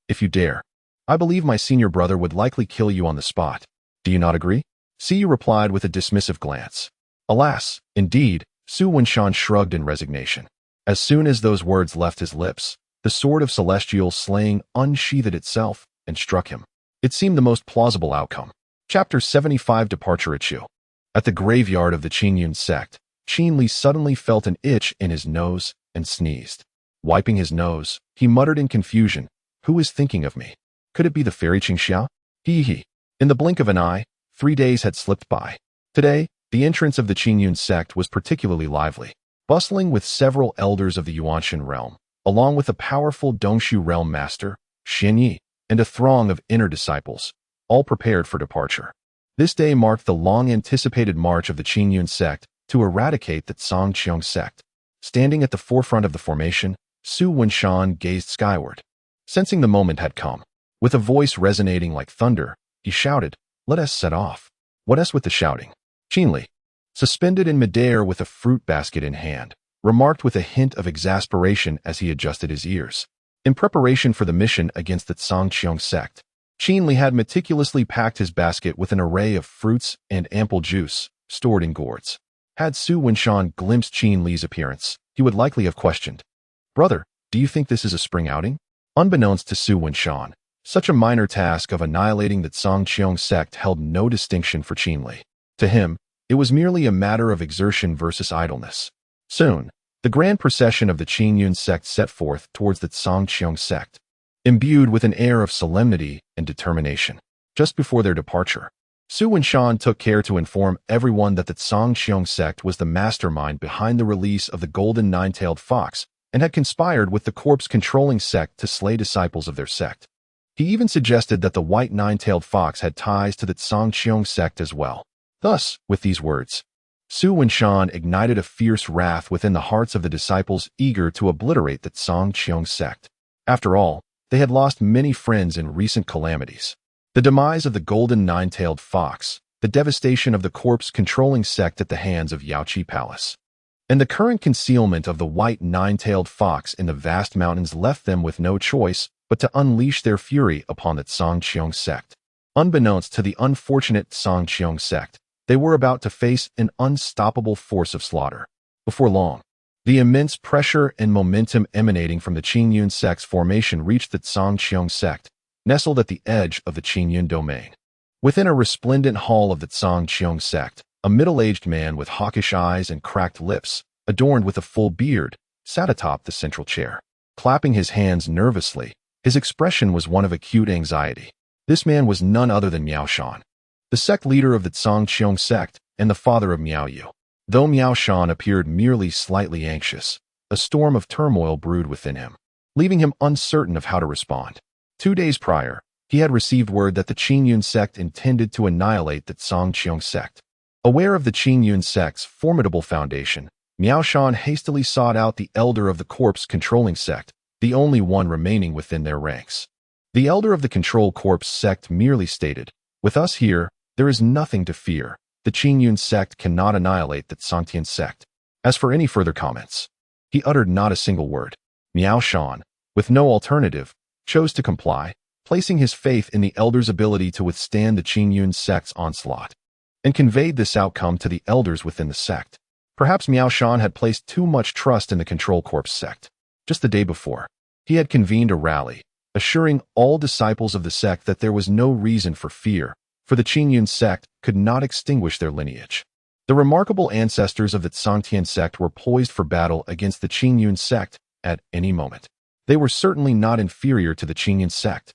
If you dare. I believe my senior brother would likely kill you on the spot. Do you not agree?" Cu replied with a dismissive glance. "Alas, indeed," Su Wenshan shrugged in resignation. As soon as those words left his lips, the sword of celestial slaying unsheathed itself and struck him. It seemed the most plausible outcome. Chapter 75 Departure at Chu. At the graveyard of the Qingyun sect, Qin Li suddenly felt an itch in his nose and sneezed. Wiping his nose, he muttered in confusion, "Who is thinking of me? Could it be the fairy Qingxia? He. In the blink of an eye, 3 days had slipped by. Today, the entrance of the Qingyun sect was particularly lively, bustling with several elders of the Yuanshan realm, along with a powerful Dongshu realm master, Xian Yi, and a throng of inner disciples, all prepared for departure. This day marked the long-anticipated march of the Qingyun sect to eradicate the Zhangqiang sect. Standing at the forefront of the formation, Su Wenshan gazed skyward. Sensing the moment had come, with a voice resonating like thunder, he shouted, "Let us set off." "What else with the shouting?" Qin Li, suspended in midair with a fruit basket in hand, remarked with a hint of exasperation as he adjusted his ears. In preparation for the mission against the Zhangqiang sect, Qin Li had meticulously packed his basket with an array of fruits and ample juice, stored in gourds. Had Su Wenshan glimpsed Qin Li's appearance, he would likely have questioned, "Brother, do you think this is a spring outing?" Unbeknownst to Su Wenshan, Such a minor task of annihilating the Songqiong sect held no distinction for Qinli. To him, it was merely a matter of exertion versus idleness. Soon, the grand procession of the Qingyun sect set forth towards the Songqiong sect, imbued with an air of solemnity and determination. Just before their departure, Su Wenshan took care to inform everyone that the Songqiong sect was the mastermind behind the release of the golden nine-tailed fox and had conspired with the corpse-controlling sect to slay disciples of their sect. He even suggested that the white nine-tailed fox had ties to the Songqiong sect as well. Thus, with these words, Su Wenshan ignited a fierce wrath within the hearts of the disciples eager to obliterate the Songqiong sect. After all, they had lost many friends in recent calamities. The demise of the golden nine-tailed fox, the devastation of the corpse-controlling sect at the hands of Yaoqi Palace, and the current concealment of the white nine-tailed fox in the vast mountains left them with no choice but to unleash their fury upon the Songqiong sect. Unbeknownst to the unfortunate Songqiong sect, they were about to face an unstoppable force of slaughter. Before long, the immense pressure and momentum emanating from the Qingyun sect's formation reached the Songqiong sect, nestled at the edge of the Qingyun domain. Within a resplendent hall of the Songqiong sect, a middle-aged man with hawkish eyes and cracked lips, adorned with a full beard, sat atop the central chair. Clapping his hands nervously, his expression was one of acute anxiety. This man was none other than Miao Shan, the sect leader of the Songqiong sect and the father of Miao Yu. Though Miao Shan appeared merely slightly anxious, a storm of turmoil brewed within him, leaving him uncertain of how to respond. 2 days prior, he had received word that the Qingyun sect intended to annihilate the Songqiong sect. Aware of the Qingyun sect's formidable foundation, Miao Shan hastily sought out the elder of the corpse-controlling sect, the only one remaining within their ranks. The elder of the control corpse sect merely stated, "With us here, there is nothing to fear. The Qingyun sect cannot annihilate the Songtian sect." As for any further comments, he uttered not a single word. Miao Shan, with no alternative, chose to comply, placing his faith in the elder's ability to withstand the Qingyun sect's onslaught, and conveyed this outcome to the elders within the sect. Perhaps Miao Shan had placed too much trust in the control corpse sect. Just the day before, he had convened a rally, assuring all disciples of the sect that there was no reason for fear, for the Qingyun sect could not extinguish their lineage. The remarkable ancestors of the Songtian sect were poised for battle against the Qingyun sect at any moment. They were certainly not inferior to the Qingyun sect.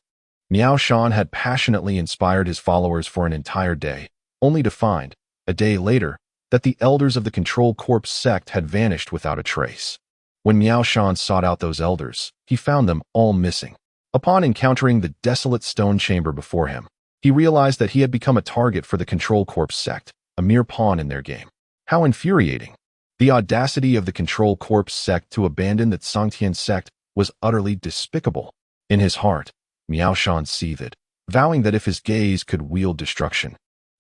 Miao Shan had passionately inspired his followers for an entire day, only to find, a day later, that the elders of the control corpse sect had vanished without a trace. When Miao Shan sought out those elders, he found them all missing. Upon encountering the desolate stone chamber before him, he realized that he had become a target for the control corpse sect, a mere pawn in their game. How infuriating! The audacity of the control corpse sect to abandon the Songtian sect was utterly despicable. In his heart, Miao Shan seethed, vowing that if his gaze could wield destruction,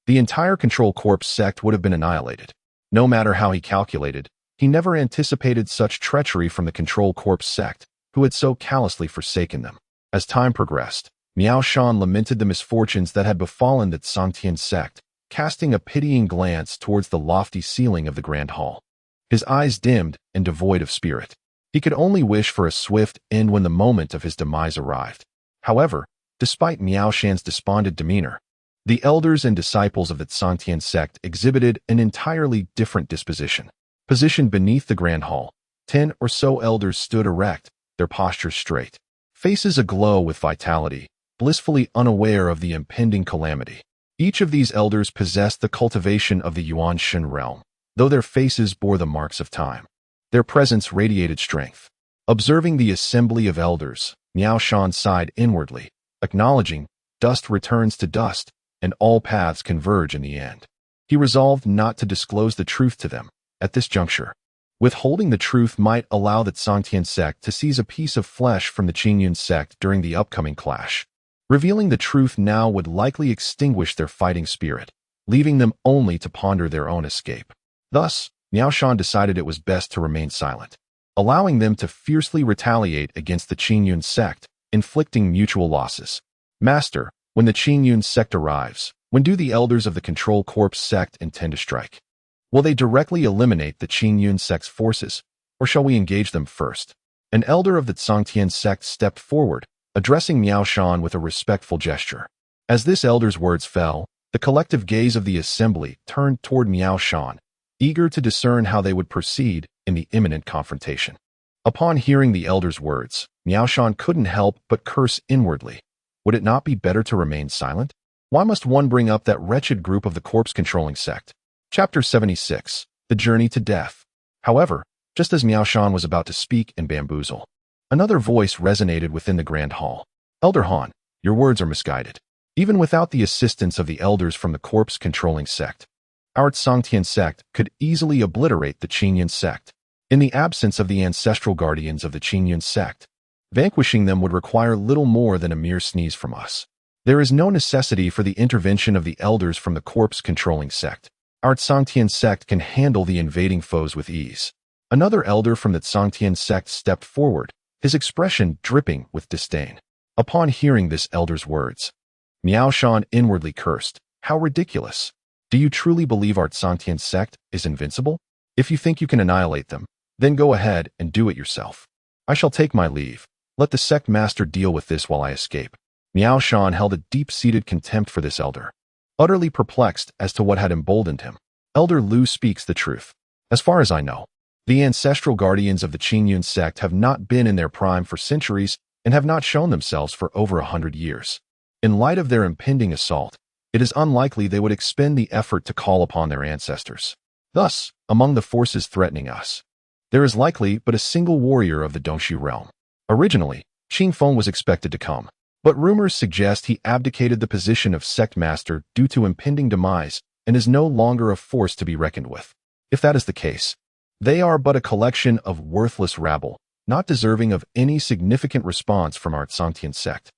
the entire control corpse sect would have been annihilated. No matter how he calculated, he never anticipated such treachery from the control corpse sect, who had so callously forsaken them. As time progressed, Miao Shan lamented the misfortunes that had befallen the Songtian sect, casting a pitying glance towards the lofty ceiling of the grand hall. His eyes dimmed and devoid of spirit. He could only wish for a swift end when the moment of his demise arrived. However, despite Miao Shan's despondent demeanor, the elders and disciples of the Songtian sect exhibited an entirely different disposition. Positioned beneath the grand hall, 10 or so elders stood erect, their postures straight, faces aglow with vitality, blissfully unaware of the impending calamity. Each of these elders possessed the cultivation of the Yuan Shen realm, though their faces bore the marks of time. Their presence radiated strength. Observing the assembly of elders, Miao Shan sighed inwardly, acknowledging, dust returns to dust, and all paths converge in the end. He resolved not to disclose the truth to them at this juncture. Withholding the truth might allow the Songtian sect to seize a piece of flesh from the Qingyun sect during the upcoming clash. Revealing the truth now would likely extinguish their fighting spirit, leaving them only to ponder their own escape. Thus, Miao Shan decided it was best to remain silent, allowing them to fiercely retaliate against the Qingyun sect, inflicting mutual losses. Master, when the Qingyun sect arrives, when do the elders of the control corpse sect intend to strike? Will they directly eliminate the Qingyun sect's forces, or shall we engage them first? An elder of the Songtian sect stepped forward, addressing Miao Shan with a respectful gesture. As this elder's words fell, the collective gaze of the assembly turned toward Miao Shan, eager to discern how they would proceed in the imminent confrontation. Upon hearing the elder's words, Miao Shan couldn't help but curse inwardly. Would it not be better to remain silent? Why must one bring up that wretched group of the corpse-controlling sect? Chapter 76. The Journey to Death. However, just as Miao Shan was about to speak and bamboozle, another voice resonated within the grand hall. Elder Han, your words are misguided. Even without the assistance of the elders from the corpse-controlling sect, our Tsangtian sect could easily obliterate the Qingyun sect. In the absence of the ancestral guardians of the Qingyun sect, vanquishing them would require little more than a mere sneeze from us. There is no necessity for the intervention of the elders from the corpse-controlling sect. Our Tsangtian sect can handle the invading foes with ease. Another elder from the Tsangtian sect stepped forward, his expression dripping with disdain. Upon hearing this elder's words, Miao Shan inwardly cursed. How ridiculous! Do you truly believe our Tsangtian sect is invincible? If you think you can annihilate them, then go ahead and do it yourself. I shall take my leave. Let the sect master deal with this while I escape. Miao Shan held a deep-seated contempt for this elder. Utterly perplexed as to what had emboldened him, Elder Lu speaks the truth. As far as I know, the ancestral guardians of the Qingyun sect have not been in their prime for centuries and have not shown themselves for over 100 years. In light of their impending assault, it is unlikely they would expend the effort to call upon their ancestors. Thus, among the forces threatening us, there is likely but a single warrior of the Dongxi realm. Originally, Qing Feng was expected to come, but rumors suggest he abdicated the position of sect master due to impending demise and is no longer a force to be reckoned with. If that is the case, they are but a collection of worthless rabble, not deserving of any significant response from our Tsangtian sect.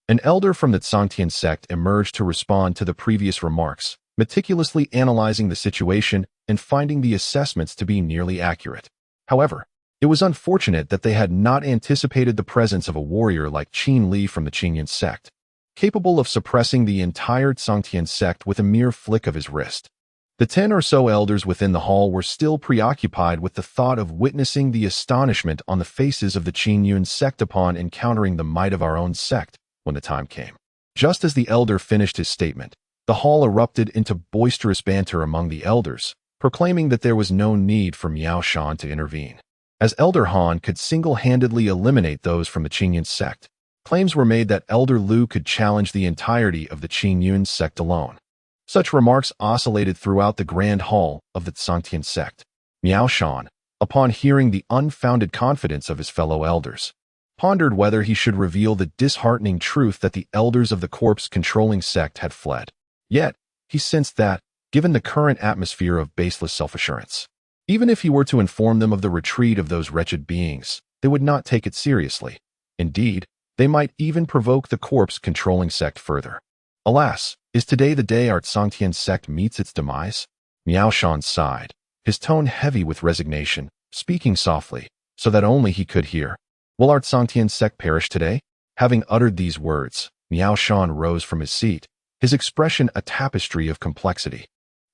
An elder from the Tsangtian sect emerged to respond to the previous remarks, meticulously analyzing the situation and finding the assessments to be nearly accurate. However, it was unfortunate that they had not anticipated the presence of a warrior like Qin Li from the Qingyun sect, capable of suppressing the entire Tsangtian sect with a mere flick of his wrist. The 10 or so elders within the hall were still preoccupied with the thought of witnessing the astonishment on the faces of the Qingyun sect upon encountering the might of our own sect when the time came. Just as the elder finished his statement, the hall erupted into boisterous banter among the elders, proclaiming that there was no need for Miao Shan to intervene, as Elder Han could single-handedly eliminate those from the Qingyun sect. Claims were made that Elder Lu could challenge the entirety of the Qingyun sect alone. Such remarks oscillated throughout the grand hall of the Tsangtian sect. Miao Shan, upon hearing the unfounded confidence of his fellow elders, pondered whether he should reveal the disheartening truth that the elders of the corpse-controlling sect had fled. Yet, he sensed that, given the current atmosphere of baseless self-assurance, even if he were to inform them of the retreat of those wretched beings, they would not take it seriously. Indeed, they might even provoke the corpse-controlling sect further. Alas, is today the day our Tsangtian sect meets its demise? Miao Shan sighed, his tone heavy with resignation, speaking softly, so that only he could hear. Will our Tsangtian sect perish today? Having uttered these words, Miao Shan rose from his seat, his expression a tapestry of complexity,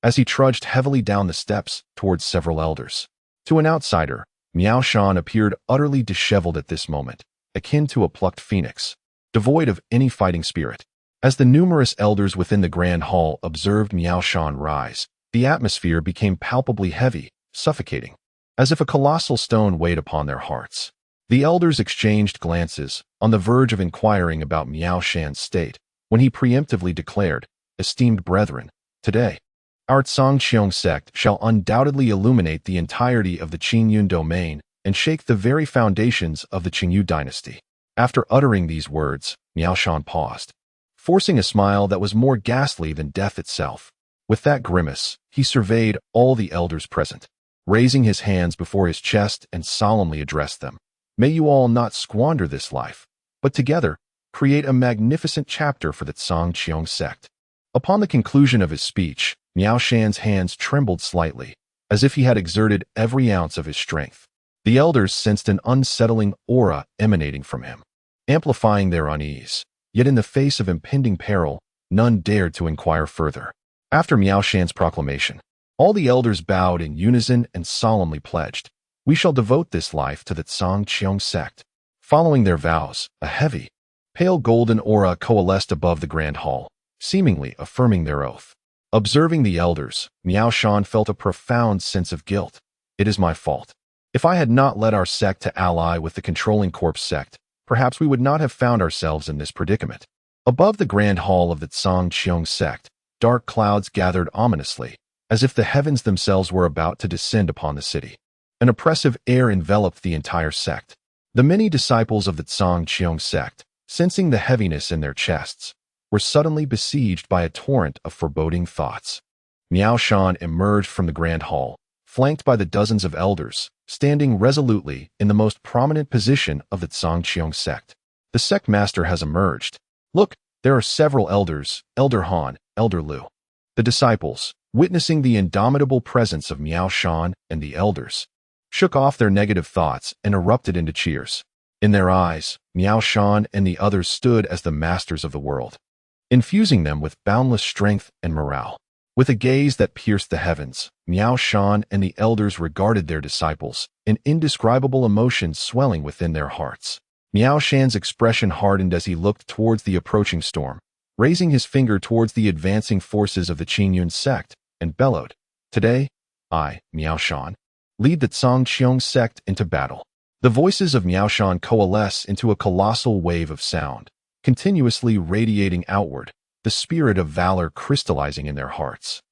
as he trudged heavily down the steps towards several elders. To an outsider, Miao Shan appeared utterly disheveled at this moment, akin to a plucked phoenix, devoid of any fighting spirit. As the numerous elders within the grand hall observed Miao Shan rise, the atmosphere became palpably heavy, suffocating, as if a colossal stone weighed upon their hearts. The elders exchanged glances, on the verge of inquiring about Miao Shan's state, when he preemptively declared, "Esteemed brethren, today, our Tsangqiong sect shall undoubtedly illuminate the entirety of the Qingyun domain and shake the very foundations of the Qingyu dynasty." After uttering these words, Miao Shan paused, forcing a smile that was more ghastly than death itself. With that grimace, he surveyed all the elders present, raising his hands before his chest and solemnly addressed them. "May you all not squander this life, but together create a magnificent chapter for the Tsangqiong sect." Upon the conclusion of his speech, Miao Shan's hands trembled slightly, as if he had exerted every ounce of his strength. The elders sensed an unsettling aura emanating from him, amplifying their unease. Yet in the face of impending peril, none dared to inquire further. After Miao Shan's proclamation, all the elders bowed in unison and solemnly pledged, "We shall devote this life to the Tsangqiong sect." Following their vows, a heavy, Pale golden aura coalesced above the grand hall, seemingly affirming their oath. Observing the elders, Miao Shan felt a profound sense of guilt. It is my fault. If I had not led our sect to ally with the controlling corpse sect, perhaps we would not have found ourselves in this predicament. Above the grand hall of the Tsang Qiong sect, dark clouds gathered ominously, as if the heavens themselves were about to descend upon the city. An oppressive air enveloped the entire sect. The many disciples of the Tsang Qiong sect, sensing the heaviness in their chests, were suddenly besieged by a torrent of foreboding thoughts. Miao Shan emerged from the grand hall, flanked by the dozens of elders, standing resolutely in the most prominent position of the Tsang Qiong sect. The sect master has emerged. Look, there are several elders, Elder Han, Elder Lu. The disciples, witnessing the indomitable presence of Miao Shan and the elders, shook off their negative thoughts and erupted into cheers. In their eyes, Miao Shan and the others stood as the masters of the world, infusing them with boundless strength and morale. With a gaze that pierced the heavens, Miao Shan and the elders regarded their disciples, an indescribable emotion swelling within their hearts. Miao Shan's expression hardened as he looked towards the approaching storm, raising his finger towards the advancing forces of the Qingyun sect, and bellowed, "Today, I, Miao Shan, lead the Tsang Qiong sect into battle." The voices of Miao Shan coalesce into a colossal wave of sound, continuously radiating outward, the spirit of valor crystallizing in their hearts.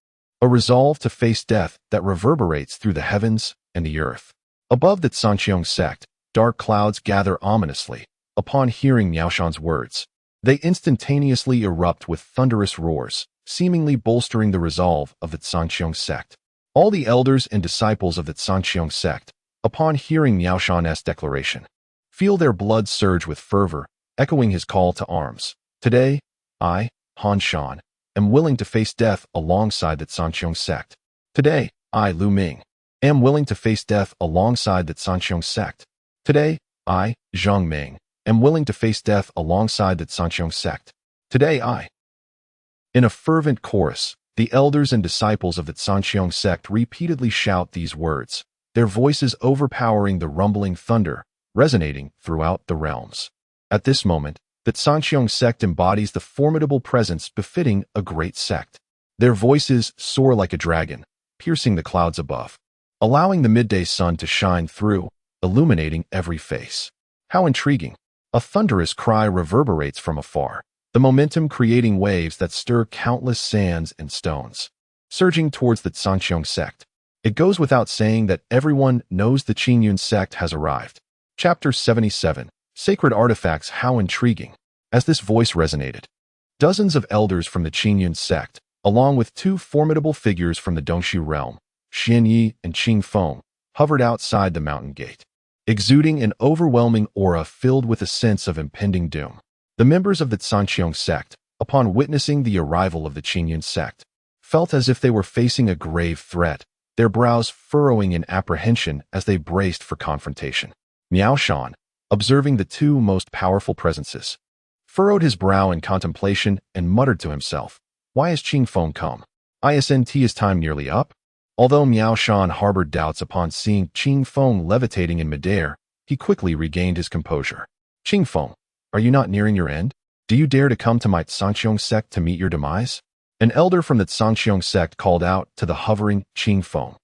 A resolve to face death that reverberates through the heavens and the earth. Above the Tsang Qiong sect, dark clouds gather ominously. Upon hearing Miao Shan's words, they instantaneously erupt with thunderous roars, seemingly bolstering the resolve of the Tsang Qiong sect. All the elders and disciples of the Tsang Qiong sect, upon hearing Miao Shan's declaration, feel their blood surge with fervor, echoing his call to arms. Today, I, Han Shan, am willing to face death alongside the Tsang Qiong sect. Today, I, Lu Ming, am willing to face death alongside the Tsang Qiong sect. Today, I, Zhang Ming, am willing to face death alongside the Tsang Qiong sect. Today, I. In a fervent chorus, the elders and disciples of the Tsang Qiong sect repeatedly shout these words, their voices overpowering the rumbling thunder, resonating throughout the realms. At this moment, the Tsang Qiong sect embodies the formidable presence befitting a great sect. Their voices soar like a dragon, piercing the clouds above, allowing the midday sun to shine through, illuminating every face. How intriguing! A thunderous cry reverberates from afar, the momentum creating waves that stir countless sands and stones. Surging towards the Tsang Qiong sect, it goes without saying that everyone knows the Qingyun sect has arrived. Chapter 77. Sacred Artifacts. How intriguing! As this voice resonated, dozens of elders from the Qingyun sect, along with two formidable figures from the Dongxi realm, Xian Yi and Qing Feng, hovered outside the mountain gate, exuding an overwhelming aura filled with a sense of impending doom. The members of the Tsang Qiong sect, upon witnessing the arrival of the Qingyun sect, felt as if they were facing a grave threat, their brows furrowing in apprehension as they braced for confrontation. Miao Shan, observing the two most powerful presences, furrowed his brow in contemplation and muttered to himself, "Why has Qing Feng come? Isn't his time nearly up?" Although Miao Shan harbored doubts upon seeing Qing Feng levitating in midair, he quickly regained his composure. "Qing Feng, are you not nearing your end? Do you dare to come to my Tsang Qiong sect to meet your demise?" An elder from the Tsang Qiong sect called out to the hovering Qing Feng.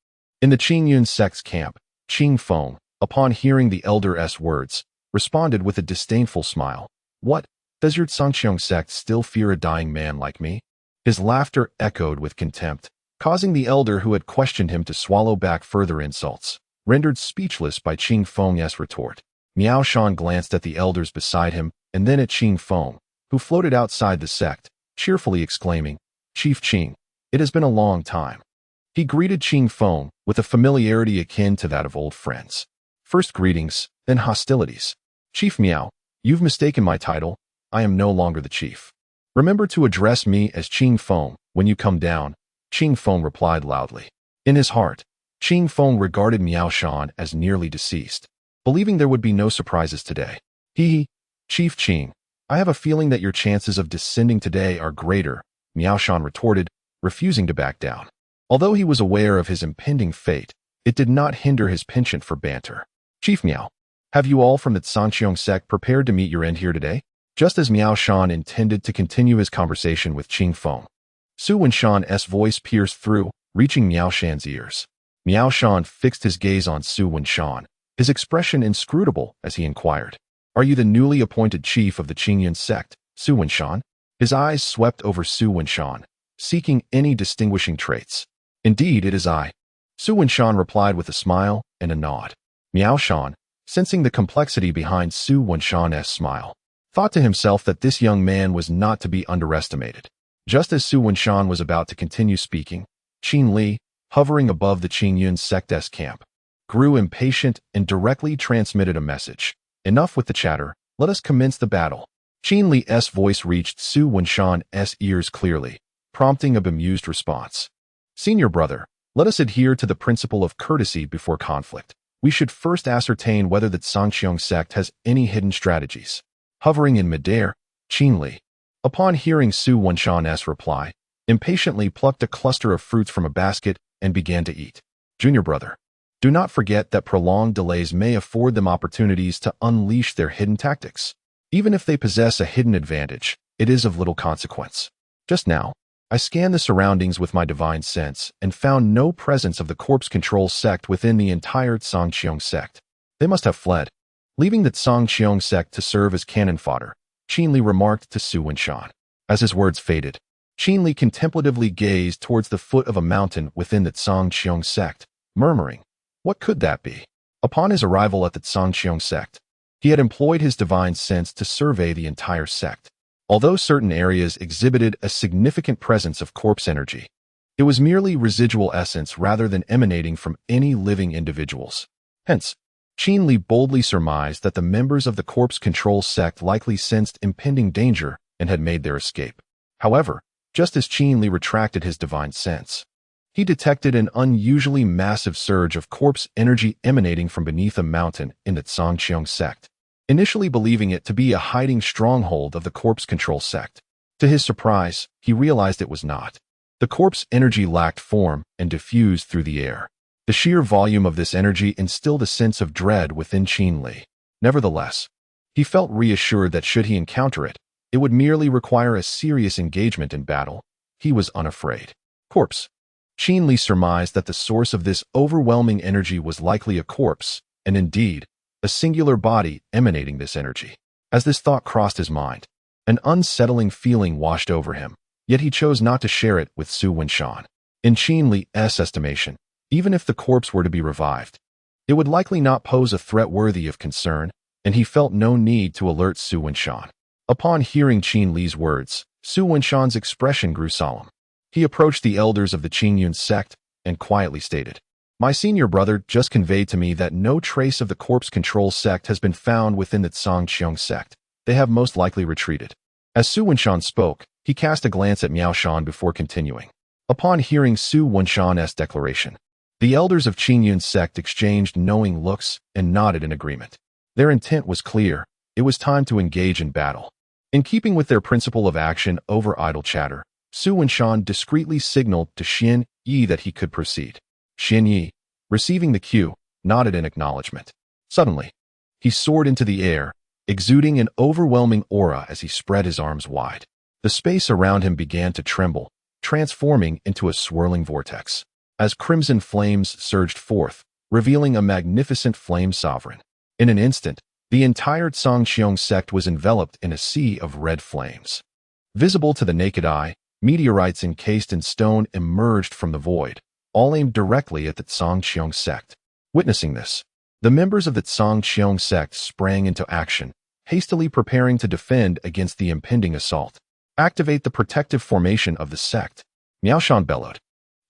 In the Qingyun sect's camp, Qing Feng, upon hearing the elder's words, responded with a disdainful smile. "What? Does your Tsang Qiong sect still fear a dying man like me?" His laughter echoed with contempt, causing the elder who had questioned him to swallow back further insults. Rendered speechless by Qing Feng's retort, Miao Shan glanced at the elders beside him and then at Qing Feng, who floated outside the sect, cheerfully exclaiming, "Chief Qing, it has been a long time." He greeted Qing Feng with a familiarity akin to that of old friends. First greetings, then hostilities. "Chief Miao, you've mistaken my title. I am no longer the chief. Remember to address me as Qing Feng when you come down," Qing Feng replied loudly. In his heart, Qing Feng regarded Miao Shan as nearly deceased, believing there would be no surprises today. Chief Qing, I have a feeling that your chances of descending today are greater," Miao Shan retorted, refusing to back down. Although he was aware of his impending fate, it did not hinder his penchant for banter. "Chief Miao, have you all from the Tsang Qiong sect prepared to meet your end here today?" just as Miao Shan intended to continue his conversation with Qing Feng. Su Wenshan's voice pierced through, reaching Miao Shan's ears. Miao Shan fixed his gaze on Su Wenshan, his expression inscrutable as he inquired, "Are you the newly appointed chief of the Qingyun sect, Su Wenshan?" His eyes swept over Su Wenshan, seeking any distinguishing traits. "Indeed, it is I," Su Wenshan replied with a smile and a nod. Miao Shan, sensing the complexity behind Su Wenshan's smile, thought to himself that this young man was not to be underestimated. Just as Su Wenshan was about to continue speaking, Qin Li, hovering above the Qingyun sect's camp, grew impatient and directly transmitted a message. "Enough with the chatter, let us commence the battle." Qin Li's voice reached Su Wenshan's ears clearly, prompting a bemused response. "Senior brother, let us adhere to the principle of courtesy before conflict. We should first ascertain whether the Sangqiong sect has any hidden strategies." Hovering in midair, Qin Li, upon hearing Su Wenshan's reply, impatiently plucked a cluster of fruits from a basket and began to eat. "Junior brother, do not forget that prolonged delays may afford them opportunities to unleash their hidden tactics. Even if they possess a hidden advantage, it is of little consequence. Just now, I scanned the surroundings with my divine sense and found no presence of the corpse control sect within the entire Sangqiong sect. They must have fled." Leaving the Sangqiong sect to serve as cannon fodder, Qin Li remarked to Su Wenshan. As his words faded, Qin Li contemplatively gazed towards the foot of a mountain within the Sangqiong sect, murmuring, "What could that be?" Upon his arrival at the Sangqiong sect, he had employed his divine sense to survey the entire sect. Although certain areas exhibited a significant presence of corpse energy, it was merely residual essence rather than emanating from any living individuals. Hence, Qin Li boldly surmised that the members of the corpse control sect likely sensed impending danger and had made their escape. However, just as Qin Li retracted his divine sense, he detected an unusually massive surge of corpse energy emanating from beneath a mountain in the Sangqiong sect. Initially believing it to be a hiding stronghold of the corpse control sect, to his surprise, he realized it was not. The corpse energy lacked form and diffused through the air. The sheer volume of this energy instilled a sense of dread within Qin Li. Nevertheless, he felt reassured that should he encounter it, it would merely require a serious engagement in battle. He was unafraid. Corpse. Qin Li surmised that the source of this overwhelming energy was likely a corpse, and indeed, a singular body emanating this energy. As this thought crossed his mind, an unsettling feeling washed over him, yet he chose not to share it with Su Wenshan. In Qin Li's estimation, even if the corpse were to be revived, it would likely not pose a threat worthy of concern, and he felt no need to alert Su Wenshan. Upon hearing Qin Li's words, Su Wenshan's expression grew solemn. He approached the elders of the Qingyun sect and quietly stated, "My senior brother just conveyed to me that no trace of the corpse control sect has been found within the Sangqiong sect. They have most likely retreated." As Su Wenshan spoke, he cast a glance at Miao Shan before continuing. Upon hearing Su Wenshan's declaration, the elders of Qingyun sect exchanged knowing looks and nodded in agreement. Their intent was clear. It was time to engage in battle. In keeping with their principle of action over idle chatter, Su Wenshan discreetly signaled to Xian Yi that he could proceed. Xian Yi, receiving the cue, nodded in acknowledgement. Suddenly, he soared into the air, exuding an overwhelming aura as he spread his arms wide. The space around him began to tremble, transforming into a swirling vortex, as crimson flames surged forth, revealing a magnificent flame sovereign. In an instant, the entire Sangqiong sect was enveloped in a sea of red flames. Visible to the naked eye, meteorites encased in stone emerged from the void, all aimed directly at the Sangqiong sect. Witnessing this, the members of the Sangqiong sect sprang into action, hastily preparing to defend against the impending assault. "Activate the protective formation of the sect," Miao Shan bellowed.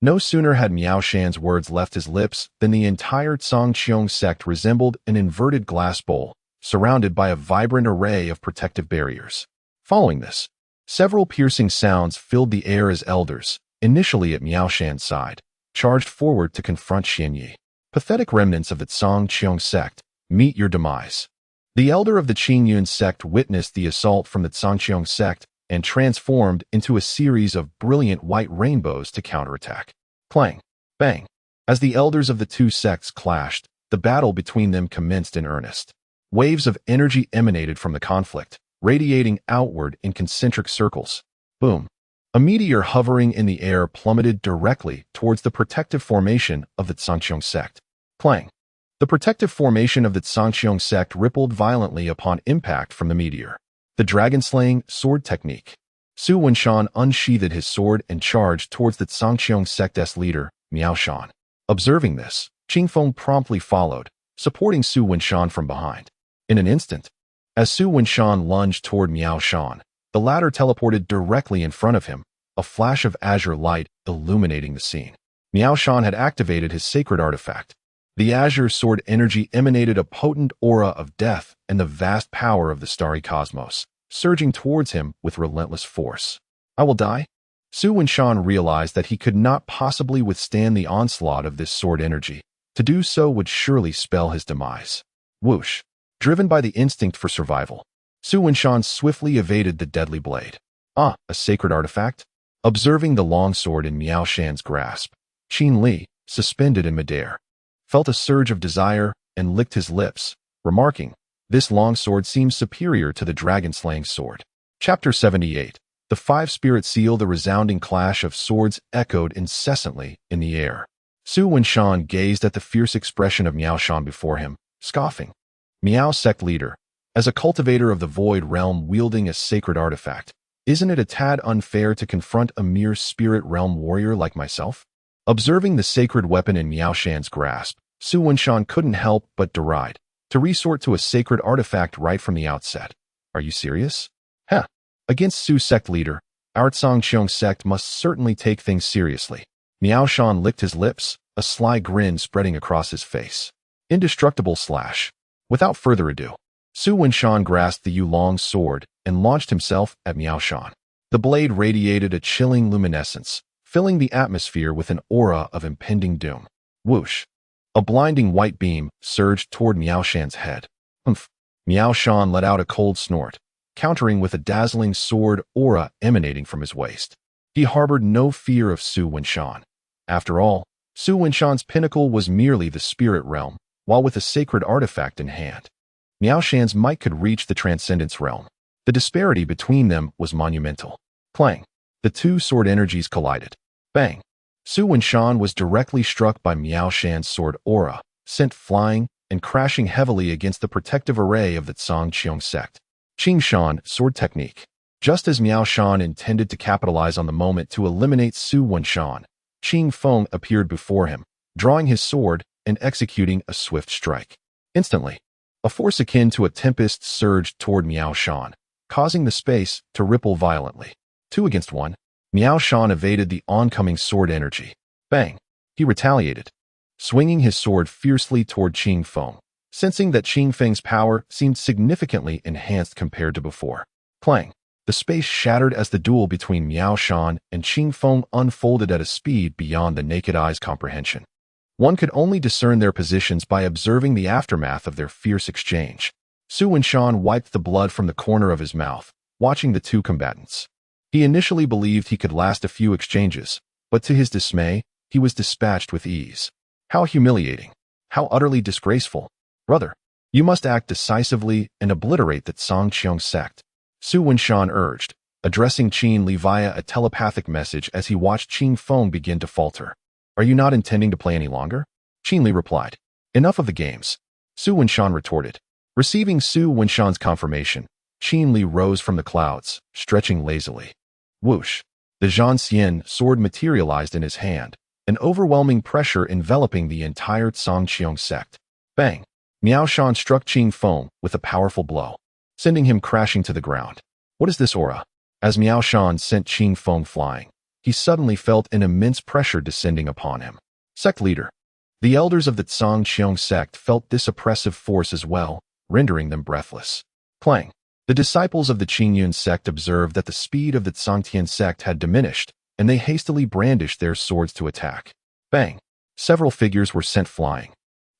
No sooner had Miao Shan's words left his lips than the entire Sangqiong sect resembled an inverted glass bowl, surrounded by a vibrant array of protective barriers. Following this, several piercing sounds filled the air as elders, initially at Miao Shan's side, charged forward to confront Xian Yi. "Pathetic remnants of the Sangqiong sect, meet your demise." The elder of the Qingyun sect witnessed the assault from the Sangqiong sect and transformed into a series of brilliant white rainbows to counterattack. Clang! Bang! As the elders of the two sects clashed, the battle between them commenced in earnest. Waves of energy emanated from the conflict, radiating outward in concentric circles. Boom. A meteor hovering in the air plummeted directly towards the protective formation of the Tsangqiang sect. Clang. The protective formation of the Tsangqiang sect rippled violently upon impact from the meteor. The dragon-slaying sword technique. Su Wenshan unsheathed his sword and charged towards the Tsangqiang sect's leader, Miao Shan. Observing this, Qing Feng promptly followed, supporting Su Wenshan from behind. In an instant, as Su Wenshan lunged toward Miao Shan, the latter teleported directly in front of him, a flash of azure light illuminating the scene. Miao Shan had activated his sacred artifact. The azure sword energy emanated a potent aura of death and the vast power of the starry cosmos, surging towards him with relentless force. I will die? Su Wenshan realized that he could not possibly withstand the onslaught of this sword energy. To do so would surely spell his demise. Whoosh. Driven by the instinct for survival, Su Wenshan swiftly evaded the deadly blade. A sacred artifact? Observing the long sword in Miao Shan's grasp, Qin Li, suspended in midair, felt a surge of desire and licked his lips, remarking, "This long sword seems superior to the dragon-slaying sword." Chapter 78. The five-spirit seal. The resounding clash of swords echoed incessantly in the air. Su Wenshan gazed at the fierce expression of Miao Shan before him, scoffing. Miao sect leader, as a cultivator of the void realm wielding a sacred artifact, isn't it a tad unfair to confront a mere spirit realm warrior like myself? Observing the sacred weapon in Miao Shan's grasp, Su Wenshan couldn't help but deride. To resort to a sacred artifact right from the outset. Are you serious? Heh. Against Su sect leader, our Tsangqiang sect must certainly take things seriously. Miao Shan licked his lips, a sly grin spreading across his face. Indestructible slash. Without further ado, Su Wenshan grasped the Yulong sword and launched himself at Miao Shan. The blade radiated a chilling luminescence, filling the atmosphere with an aura of impending doom. Whoosh. A blinding white beam surged toward Miao Shan's head. Humph. Miao Shan let out a cold snort, countering with a dazzling sword aura emanating from his waist. He harbored no fear of Su Wenshan. After all, Su Wenshan's pinnacle was merely the spirit realm, while with a sacred artifact in hand. Miao Shan's might could reach the transcendence realm. The disparity between them was monumental. Clang. The two sword energies collided. Bang. Su Wenshan was directly struck by Miao Shan's sword aura, sent flying and crashing heavily against the protective array of the Tsangqiang sect. Qing Shan sword technique. Just as Miao Shan intended to capitalize on the moment to eliminate Su Wenshan, Qing Feng appeared before him, drawing his sword and executing a swift strike. Instantly, a force akin to a tempest surged toward Miao Shan, causing the space to ripple violently. 2 against 1, Miao Shan evaded the oncoming sword energy. Bang! He retaliated, swinging his sword fiercely toward Qing Feng, sensing that Qing Feng's power seemed significantly enhanced compared to before. Clang! The space shattered as the duel between Miao Shan and Qing Feng unfolded at a speed beyond the naked eye's comprehension. One could only discern their positions by observing the aftermath of their fierce exchange. Su Wenshan wiped the blood from the corner of his mouth, watching the two combatants. He initially believed he could last a few exchanges, but to his dismay, he was dispatched with ease. How humiliating. How utterly disgraceful. Brother, you must act decisively and obliterate the Tsangqiang sect, Su Wenshan urged, addressing Qin Li via a telepathic message as he watched Qing Feng begin to falter. Are you not intending to play any longer? Qin Li replied. Enough of the games, Su Wenshan retorted. Receiving Su Wenshan's confirmation, Qin Li rose from the clouds, stretching lazily. Whoosh! The Zhanxian sword materialized in his hand, an overwhelming pressure enveloping the entire Tsangqiang sect. Bang! Miao Shan struck Qing Feng with a powerful blow, sending him crashing to the ground. What is this aura? As Miao Shan sent Qing Feng flying, he suddenly felt an immense pressure descending upon him. Sect leader. The elders of the Tsangqiang sect felt this oppressive force as well, rendering them breathless. Clang. The disciples of the Qingyun sect observed that the speed of the Tsangtian sect had diminished, and they hastily brandished their swords to attack. Bang! Several figures were sent flying,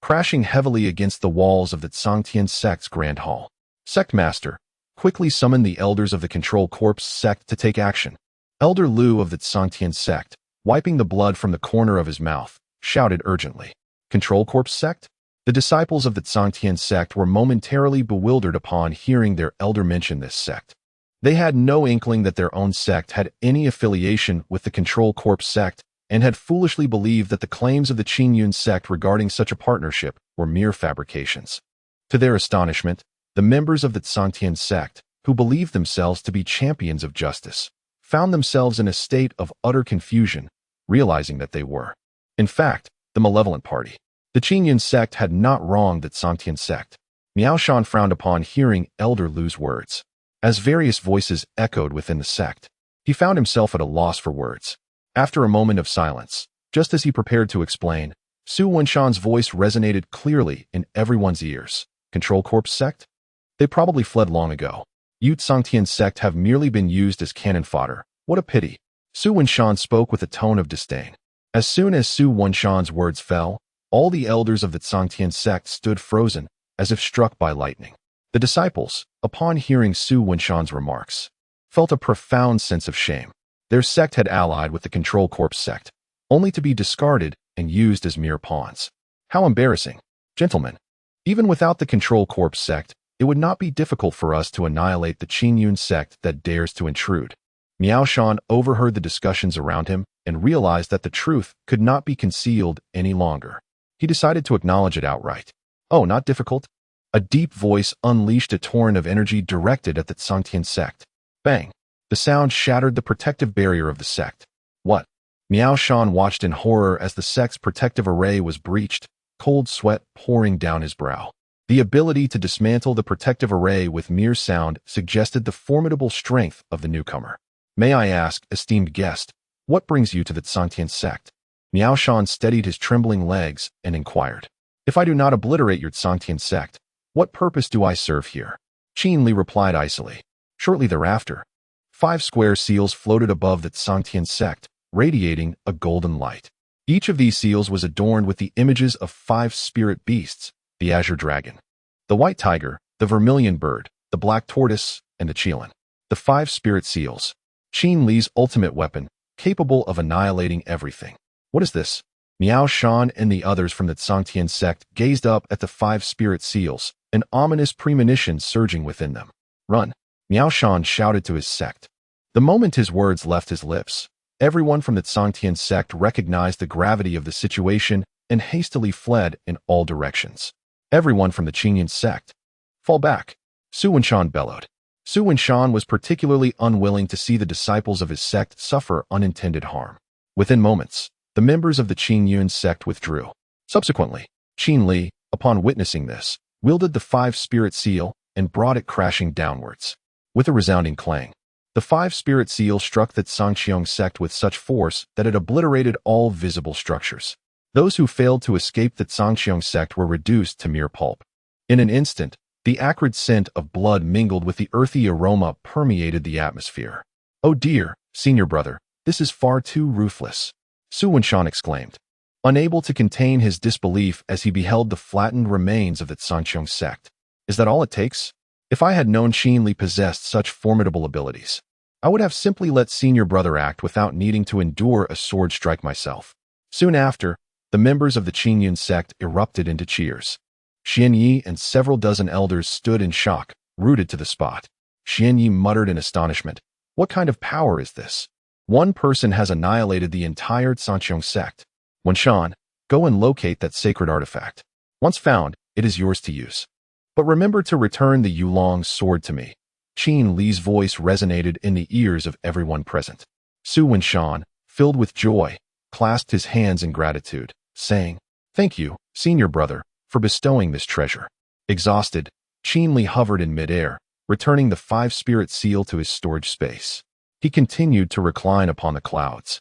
crashing heavily against the walls of the Tsangtian sect's grand hall. Sect master, quickly summoned the elders of the Control Corps sect to take action. Elder Lu of the Tsangtian sect, wiping the blood from the corner of his mouth, shouted urgently. Control Corps sect? The disciples of the Tsangtian sect were momentarily bewildered upon hearing their elder mention this sect. They had no inkling that their own sect had any affiliation with the Control Corps sect and had foolishly believed that the claims of the Qingyun sect regarding such a partnership were mere fabrications. To their astonishment, the members of the Tsangtian sect, who believed themselves to be champions of justice, found themselves in a state of utter confusion, realizing that they were, in fact, the malevolent party. The Qingyun sect had not wronged the Tsangtian sect. Miao Shan frowned upon hearing Elder Lu's words. As various voices echoed within the sect, he found himself at a loss for words. After a moment of silence, just as he prepared to explain, Su Wenshan's voice resonated clearly in everyone's ears. Control Corps sect? They probably fled long ago. You Tsangtian sect have merely been used as cannon fodder. What a pity. Su Wenshan spoke with a tone of disdain. As soon as Su Wenshan's words fell, all the elders of the Tsangtian sect stood frozen, as if struck by lightning. The disciples, upon hearing Su Wenshan's remarks, felt a profound sense of shame. Their sect had allied with the Control Corps sect, only to be discarded and used as mere pawns. How embarrassing. Gentlemen, even without the Control Corps sect, it would not be difficult for us to annihilate the Qingyun sect that dares to intrude. Miao Shan overheard the discussions around him and realized that the truth could not be concealed any longer. He decided to acknowledge it outright. Oh, not difficult. A deep voice unleashed a torrent of energy directed at the Tsangtian sect. Bang! The sound shattered the protective barrier of the sect. What? Miao Shan watched in horror as the sect's protective array was breached, cold sweat pouring down his brow. The ability to dismantle the protective array with mere sound suggested the formidable strength of the newcomer. May I ask, esteemed guest, what brings you to the Tsangtian sect? Miao Shan steadied his trembling legs and inquired. If I do not obliterate your Tsangtian sect, what purpose do I serve here? Qin Li replied icily. Shortly thereafter, 5 square seals floated above the Tsangtian sect, radiating a golden light. Each of these seals was adorned with the images of 5 spirit beasts, the azure dragon, the white tiger, the vermilion bird, the black tortoise, and the qilin. The 5 spirit seals. Qin Li's ultimate weapon, capable of annihilating everything. What is this? Miao Shan and the others from the Tsangtian sect gazed up at the 5 spirit seals, an ominous premonition surging within them. Run! Miao Shan shouted to his sect. The moment his words left his lips, everyone from the Tsangtian sect recognized the gravity of the situation and hastily fled in all directions. Everyone from the Qingyun sect. Fall back! Su Wenshan bellowed. Su Wenshan was particularly unwilling to see the disciples of his sect suffer unintended harm. Within moments, the members of the Qingyun sect withdrew. Subsequently, Qin Li, upon witnessing this, wielded the 5 spirit seal and brought it crashing downwards. With a resounding clang, the 5 spirit seal struck the Tsangqiang sect with such force that it obliterated all visible structures. Those who failed to escape the Tsangqiang sect were reduced to mere pulp. In an instant, the acrid scent of blood mingled with the earthy aroma permeated the atmosphere. Oh dear, senior brother, this is far too ruthless, Su Wenshan exclaimed, unable to contain his disbelief as he beheld the flattened remains of the Tsangqiang sect. Is that all it takes? If I had known Qin Li possessed such formidable abilities, I would have simply let senior brother act without needing to endure a sword strike myself. Soon after, the members of the Qingyun sect erupted into cheers. Xian Yi and several dozen elders stood in shock, rooted to the spot. Xian Yi muttered in astonishment, what kind of power is this? One person has annihilated the entire Tsangqiang sect. Wenshan, go and locate that sacred artifact. Once found, it is yours to use. But remember to return the Yulong sword to me. Qin Li's voice resonated in the ears of everyone present. Su Wenshan, filled with joy, clasped his hands in gratitude, saying, thank you, senior brother, for bestowing this treasure. Exhausted, Qin Li hovered in midair, returning the 5 spirit seal to his storage space. He continued to recline upon the clouds,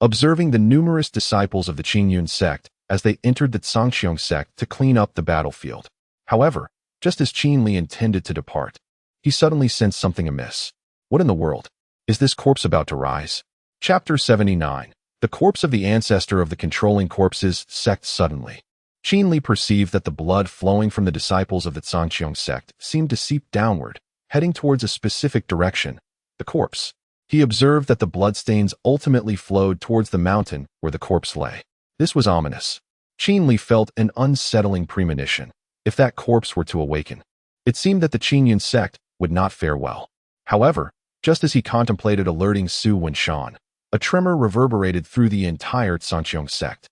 observing the numerous disciples of the Qingyun sect as they entered the Tsangqiang sect to clean up the battlefield. However, just as Qin Li intended to depart, he suddenly sensed something amiss. What in the world? Is this corpse about to rise? Chapter 79. The corpse of the ancestor of the controlling corpses sect suddenly. Qin Li perceived that the blood flowing from the disciples of the Tsangqiang sect seemed to seep downward, heading towards a specific direction, the corpse. He observed that the bloodstains ultimately flowed towards the mountain where the corpse lay. This was ominous. Qin Li felt an unsettling premonition. If that corpse were to awaken, it seemed that the Qingyun sect would not fare well. However, just as he contemplated alerting Su Wenshan, a tremor reverberated through the entire Sanqiong sect.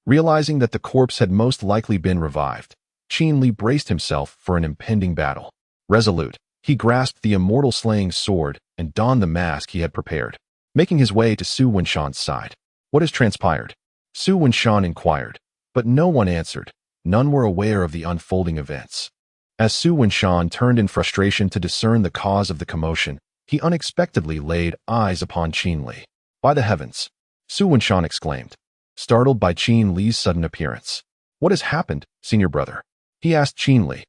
Realizing that the corpse had most likely been revived, Qin Li braced himself for an impending battle. Resolute, he grasped the immortal-slaying sword and donned the mask he had prepared, making his way to Su Wenshan's side. "What has transpired?" Su Wenshan inquired, but no one answered. None were aware of the unfolding events. As Su Wenshan turned in frustration to discern the cause of the commotion, he unexpectedly laid eyes upon Qin Li. "By the heavens!" Su Wenshan exclaimed, startled by Qin Li's sudden appearance. "What has happened, senior brother?" he asked Qin Li.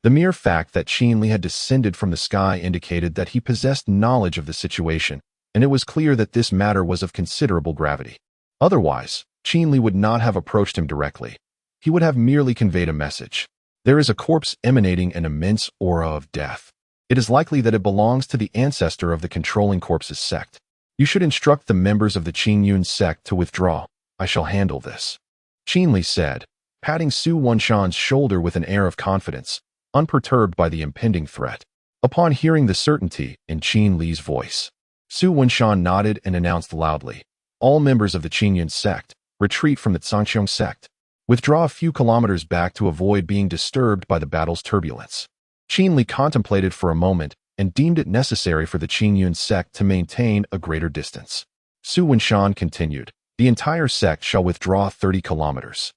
The mere fact that Qin Li had descended from the sky indicated that he possessed knowledge of the situation, and it was clear that this matter was of considerable gravity. Otherwise, Qin Li would not have approached him directly. He would have merely conveyed a message. "There is a corpse emanating an immense aura of death. It is likely that it belongs to the ancestor of the controlling corpses sect. You should instruct the members of the Qingyun sect to withdraw. I shall handle this," Qin Li said, patting Su Wenshan's shoulder with an air of confidence, unperturbed by the impending threat. Upon hearing the certainty in Qin Li's voice, Su Wenshan nodded and announced loudly, "All members of the Qingyun sect, retreat from the Sanqiong sect. Withdraw a few kilometers back to avoid being disturbed by the battle's turbulence." Qin Li contemplated for a moment and deemed it necessary for the Qingyun sect to maintain a greater distance. Su Wenshan continued, "The entire sect shall withdraw 30 kilometers."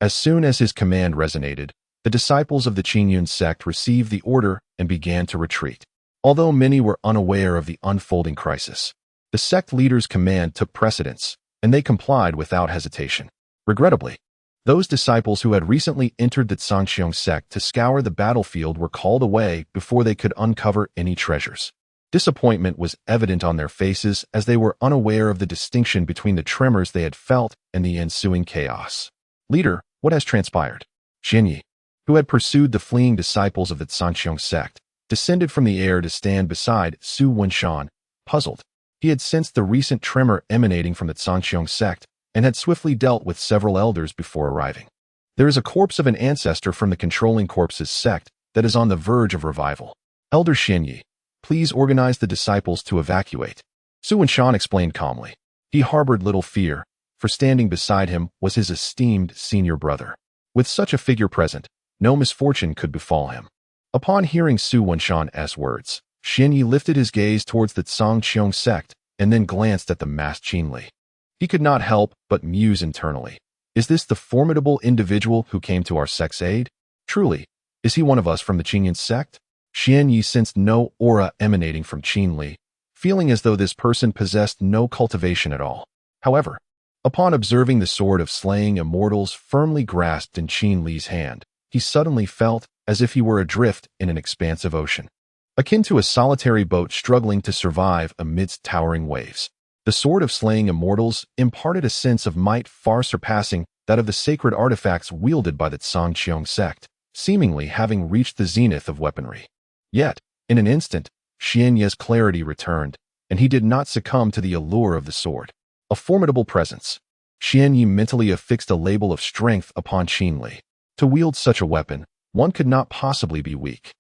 As soon as his command resonated, the disciples of the Qingyun sect received the order and began to retreat. Although many were unaware of the unfolding crisis, the sect leader's command took precedence, and they complied without hesitation. Regrettably, those disciples who had recently entered the Sanqiong sect to scour the battlefield were called away before they could uncover any treasures. Disappointment was evident on their faces as they were unaware of the distinction between the tremors they had felt and the ensuing chaos. "Leader, what has transpired?" Xinyi, who had pursued the fleeing disciples of the Sanqiong sect, descended from the air to stand beside Su Wenshan, puzzled. He had sensed the recent tremor emanating from the Sanqiong sect and had swiftly dealt with several elders before arriving. "There is a corpse of an ancestor from the controlling corpses sect that is on the verge of revival. Elder Xinyi, please organize the disciples to evacuate." Su Wenshan explained calmly. He harbored little fear, for standing beside him was his esteemed senior brother. With such a figure present, no misfortune could befall him. Upon hearing Su Wenshan's words, Xinyi lifted his gaze towards the Sanqiong sect and then glanced at the masked Qin Li. He could not help but muse internally. Is this the formidable individual who came to our sect's aid? Truly, is he one of us from the Qingyun sect? Xinyi sensed no aura emanating from Qin Li, feeling as though this person possessed no cultivation at all. However, upon observing the sword of slaying immortals firmly grasped in Qin Li's hand, he suddenly felt as if he were adrift in an expansive ocean, akin to a solitary boat struggling to survive amidst towering waves. The sword of slaying immortals imparted a sense of might far surpassing that of the sacred artifacts wielded by the Sanqiong sect, seemingly having reached the zenith of weaponry. Yet, in an instant, Xinyi's clarity returned, and he did not succumb to the allure of the sword. A formidable presence. Xinyi mentally affixed a label of strength upon Qin Li. To wield such a weapon, one could not possibly be weak.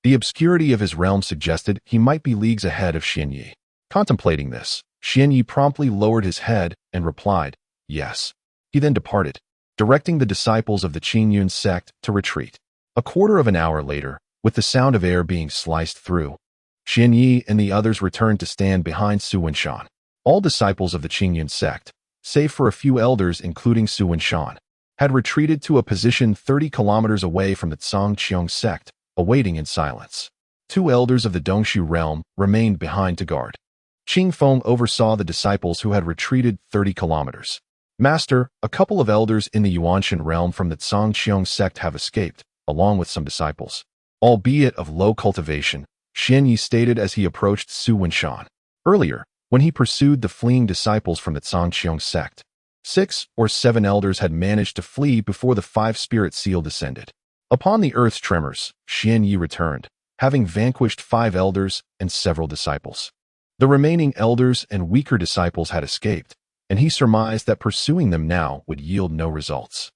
The obscurity of his realm suggested he might be leagues ahead of Xinyi. Contemplating this, Xinyi promptly lowered his head and replied, "Yes." He then departed, directing the disciples of the Qingyun sect to retreat. A quarter of an hour later, with the sound of air being sliced through, Xinyi and the others returned to stand behind Su Wenshan. All disciples of the Qingyun sect, save for a few elders including Su Wenshan, had retreated to a position 30 kilometers away from the Sanqiong sect, awaiting in silence. 2 elders of the Dongshu realm remained behind to guard. Qing Feng oversaw the disciples who had retreated 30 kilometers. "Master, a couple of elders in the Yuanshan realm from the Sanqiong sect have escaped, along with some disciples. Albeit of low cultivation," Xinyi stated as he approached Su Wenshan. Earlier, when he pursued the fleeing disciples from the Sanqiong sect, 6 or 7 elders had managed to flee before the 5-spirit seal descended. Upon the earth's tremors, Xinyi returned, having vanquished 5 elders and several disciples. The remaining elders and weaker disciples had escaped, and he surmised that pursuing them now would yield no results.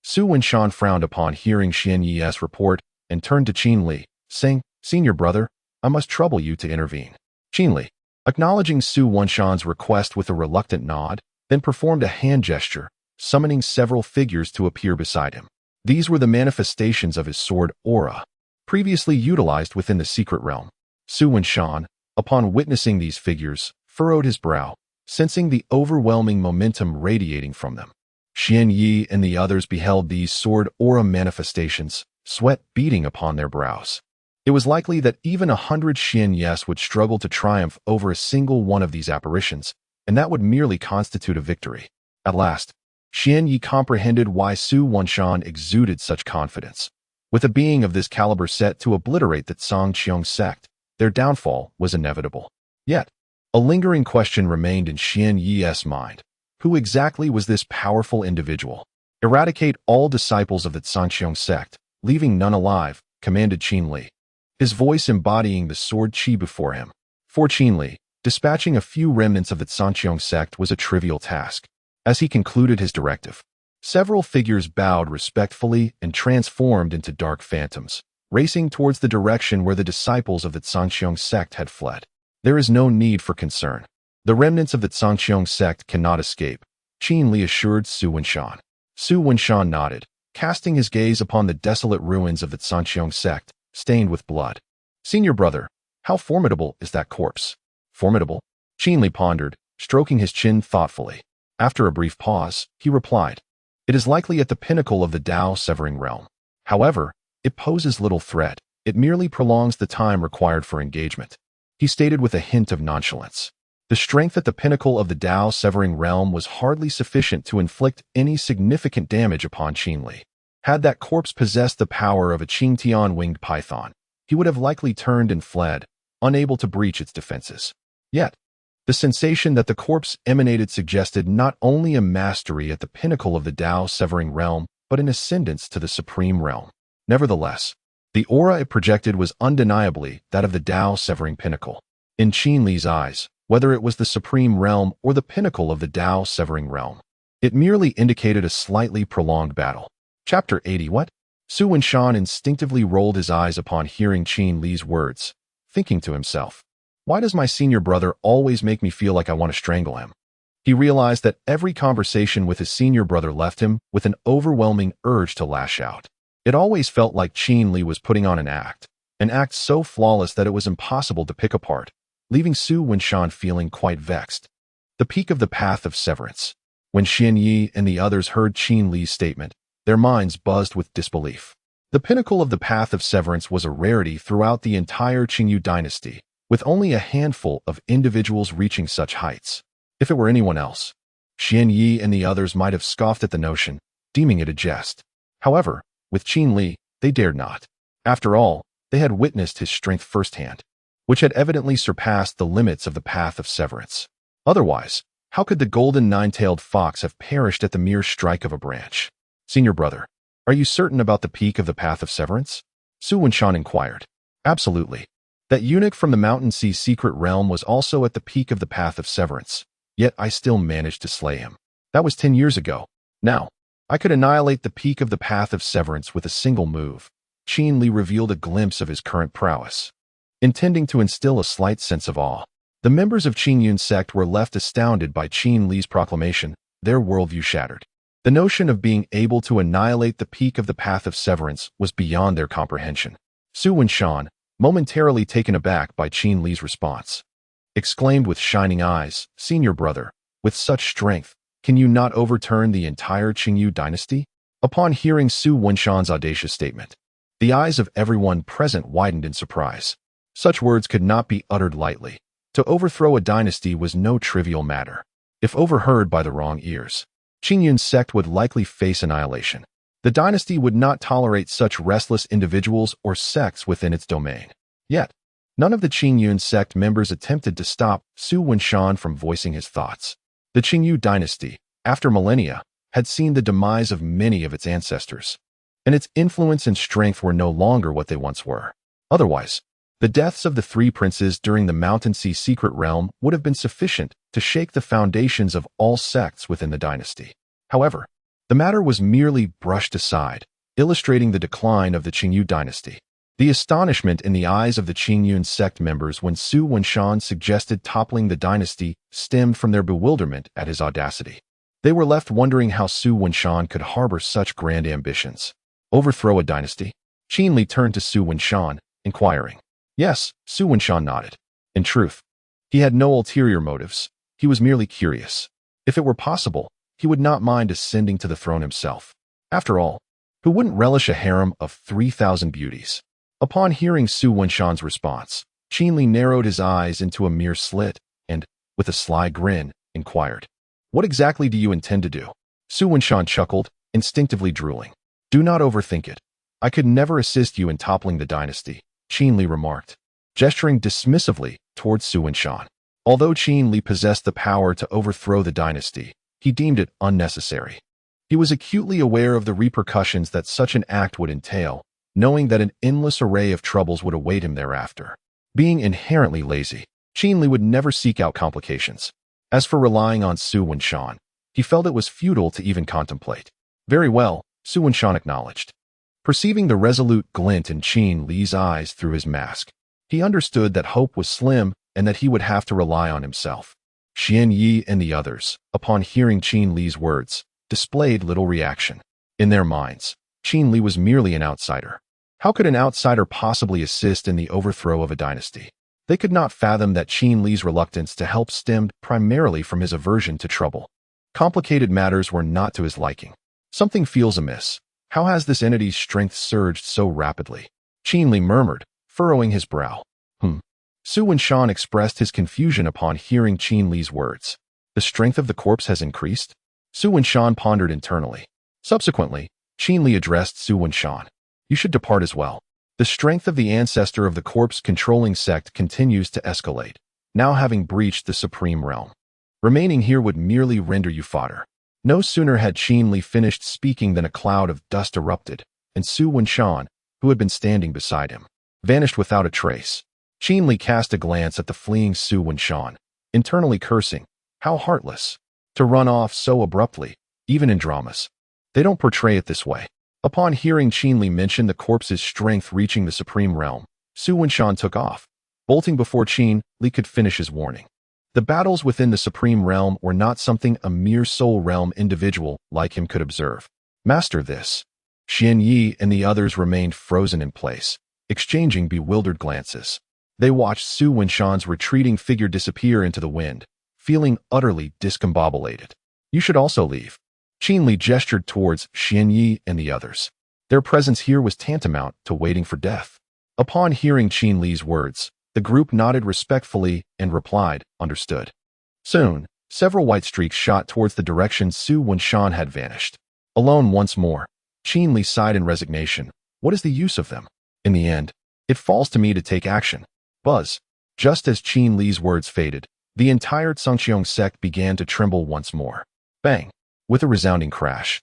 Su Wenshan frowned upon hearing Xian Yi's report and turned to Qin Li, saying, "Senior brother, I must trouble you to intervene." Qin Li, acknowledging Su Wenshan's request with a reluctant nod, then performed a hand gesture, summoning several figures to appear beside him. These were the manifestations of his sword aura, previously utilized within the secret realm. Su Wenshan, upon witnessing these figures, furrowed his brow, sensing the overwhelming momentum radiating from them. Xian Yi and the others beheld these sword aura manifestations, sweat beating upon their brows. It was likely that even 100 Xian Yis would struggle to triumph over a single one of these apparitions, and that would merely constitute a victory. At last, Xian Yi comprehended why Su Wenshan exuded such confidence. With a being of this caliber set to obliterate the Zhangqiong sect, their downfall was inevitable. Yet, a lingering question remained in Xian Yi's mind. Who exactly was this powerful individual? "Eradicate all disciples of the Zhangqiong sect, leaving none alive," commanded Qin Li, his voice embodying the sword qi before him. For Qin Li, dispatching a few remnants of the Zhangqiong sect was a trivial task. As he concluded his directive, several figures bowed respectfully and transformed into dark phantoms, racing towards the direction where the disciples of the Zhangqiong sect had fled. There is no need for concern. The remnants of the Zhangqiong sect cannot escape, Qin Li assured Su Wenshan. Su Wenshan nodded, casting his gaze upon the desolate ruins of the Zhangqiong sect, stained with blood. "Senior brother, how formidable is that corpse?" "Formidable?" Qin Li pondered, stroking his chin thoughtfully. After a brief pause, he replied, "It is likely at the pinnacle of the Tao-severing realm. However, it poses little threat. It merely prolongs the time required for engagement," he stated with a hint of nonchalance. The strength at the pinnacle of the Tao-severing realm was hardly sufficient to inflict any significant damage upon Qin Li. Had that corpse possessed the power of a Qingtian winged python, he would have likely turned and fled, unable to breach its defenses. Yet, the sensation that the corpse emanated suggested not only a mastery at the pinnacle of the Tao-severing realm, but an ascendance to the supreme realm. Nevertheless, the aura it projected was undeniably that of the Tao-severing pinnacle. In Qin Li's eyes, whether it was the supreme realm or the pinnacle of the Tao-severing realm, it merely indicated a slightly prolonged battle. Chapter 80. What? Su Wenshan instinctively rolled his eyes upon hearing Qin Li's words, thinking to himself, "Why does my senior brother always make me feel like I want to strangle him?" He realized that every conversation with his senior brother left him with an overwhelming urge to lash out. It always felt like Qin Li was putting on an act so flawless that it was impossible to pick apart, leaving Su Wenshan feeling quite vexed. The peak of the path of severance. When Xian Yi and the others heard Qin Li's statement, their minds buzzed with disbelief. The pinnacle of the path of severance was a rarity throughout the entire Qingyu dynasty, with only a handful of individuals reaching such heights. If it were anyone else, Xian Yi and the others might have scoffed at the notion, deeming it a jest. However, with Qin Li, they dared not. After all, they had witnessed his strength firsthand, which had evidently surpassed the limits of the path of severance. Otherwise, how could the golden nine-tailed fox have perished at the mere strike of a branch? "Senior brother, are you certain about the peak of the path of severance?" Su Wenshan inquired. "Absolutely. That eunuch from the Mountain Sea secret realm was also at the peak of the path of severance, yet I still managed to slay him. That was 10 years ago. Now, I could annihilate the peak of the path of severance with a single move." Qin Li revealed a glimpse of his current prowess, intending to instill a slight sense of awe. The members of Qingyun sect were left astounded by Qin Li's proclamation, their worldview shattered. The notion of being able to annihilate the peak of the path of severance was beyond their comprehension. Su Wenshan, momentarily taken aback by Qin Li's response, exclaimed with shining eyes, "Senior brother, with such strength, can you not overturn the entire Qingyu dynasty?" Upon hearing Su Wenshan's audacious statement, the eyes of everyone present widened in surprise. Such words could not be uttered lightly. To overthrow a dynasty was no trivial matter. If overheard by the wrong ears, Qingyun's sect would likely face annihilation. The dynasty would not tolerate such restless individuals or sects within its domain. Yet, none of the Qingyun sect members attempted to stop Su Wenshan from voicing his thoughts. The Qingyu dynasty, after millennia, had seen the demise of many of its ancestors, and its influence and strength were no longer what they once were. Otherwise, the deaths of the three princes during the Mountain Sea secret realm would have been sufficient to shake the foundations of all sects within the dynasty. However, The matter was merely brushed aside, illustrating the decline of the Qingyu dynasty. The astonishment in the eyes of the Qingyun sect members when Su Wenshan suggested toppling the dynasty stemmed from their bewilderment at his audacity. They were left wondering how Su Wenshan could harbor such grand ambitions. Overthrow a dynasty? Qin Li turned to Su Wenshan, inquiring. Yes, Su Wenshan nodded. In truth, he had no ulterior motives. He was merely curious. If it were possible, he would not mind ascending to the throne himself. After all, who wouldn't relish a harem of 3,000 beauties? Upon hearing Su Wenshan's response, Qin Li narrowed his eyes into a mere slit and, with a sly grin, inquired, What exactly do you intend to do? Su Wenshan chuckled, instinctively drooling. Do not overthink it. I could never assist you in toppling the dynasty, Qin Li remarked, gesturing dismissively towards Su Wenshan. Although Qin Li possessed the power to overthrow the dynasty, he deemed it unnecessary. He was acutely aware of the repercussions that such an act would entail, knowing that an endless array of troubles would await him thereafter. Being inherently lazy, Qin Li would never seek out complications. As for relying on Su Wenshan, he felt it was futile to even contemplate. Very well, Su Wenshan acknowledged. Perceiving the resolute glint in Qin Li's eyes through his mask, he understood that hope was slim and that he would have to rely on himself. Xian Yi and the others, upon hearing Qin Li's words, displayed little reaction. In their minds, Qin Li was merely an outsider. How could an outsider possibly assist in the overthrow of a dynasty? They could not fathom that Qin Li's reluctance to help stemmed primarily from his aversion to trouble. Complicated matters were not to his liking. Something feels amiss. How has this entity's strength surged so rapidly? Qin Li murmured, furrowing his brow. Su Wenshan expressed his confusion upon hearing Qin Li's words. The strength of the corpse has increased? Su Wenshan pondered internally. Subsequently, Qin Li addressed Su Wenshan. You should depart as well. The strength of the ancestor of the corpse-controlling sect continues to escalate, now having breached the supreme realm. Remaining here would merely render you fodder. No sooner had Qin Li finished speaking than a cloud of dust erupted, and Su Wenshan, who had been standing beside him, vanished without a trace. Qin Li cast a glance at the fleeing Su Wenshan, internally cursing, how heartless. To run off so abruptly, even in dramas. They don't portray it this way. Upon hearing Qin Li mention the corpse's strength reaching the supreme realm, Su Wenshan took off, bolting before Qin Li could finish his warning. The battles within the supreme realm were not something a mere soul realm individual like him could observe. Master this. Xian Yi and the others remained frozen in place, exchanging bewildered glances. They watched Su Wenshan's retreating figure disappear into the wind, feeling utterly discombobulated. You should also leave. Qin Li gestured towards Xian Yi and the others. Their presence here was tantamount to waiting for death. Upon hearing Qin Li's words, the group nodded respectfully and replied, understood. Soon, several white streaks shot towards the direction Su Wenshan had vanished. Alone once more, Qin Li sighed in resignation. What is the use of them? In the end, it falls to me to take action. Buzz. Just as Qin Li's words faded, the entire Cangqiong sect began to tremble once more. Bang! With a resounding crash.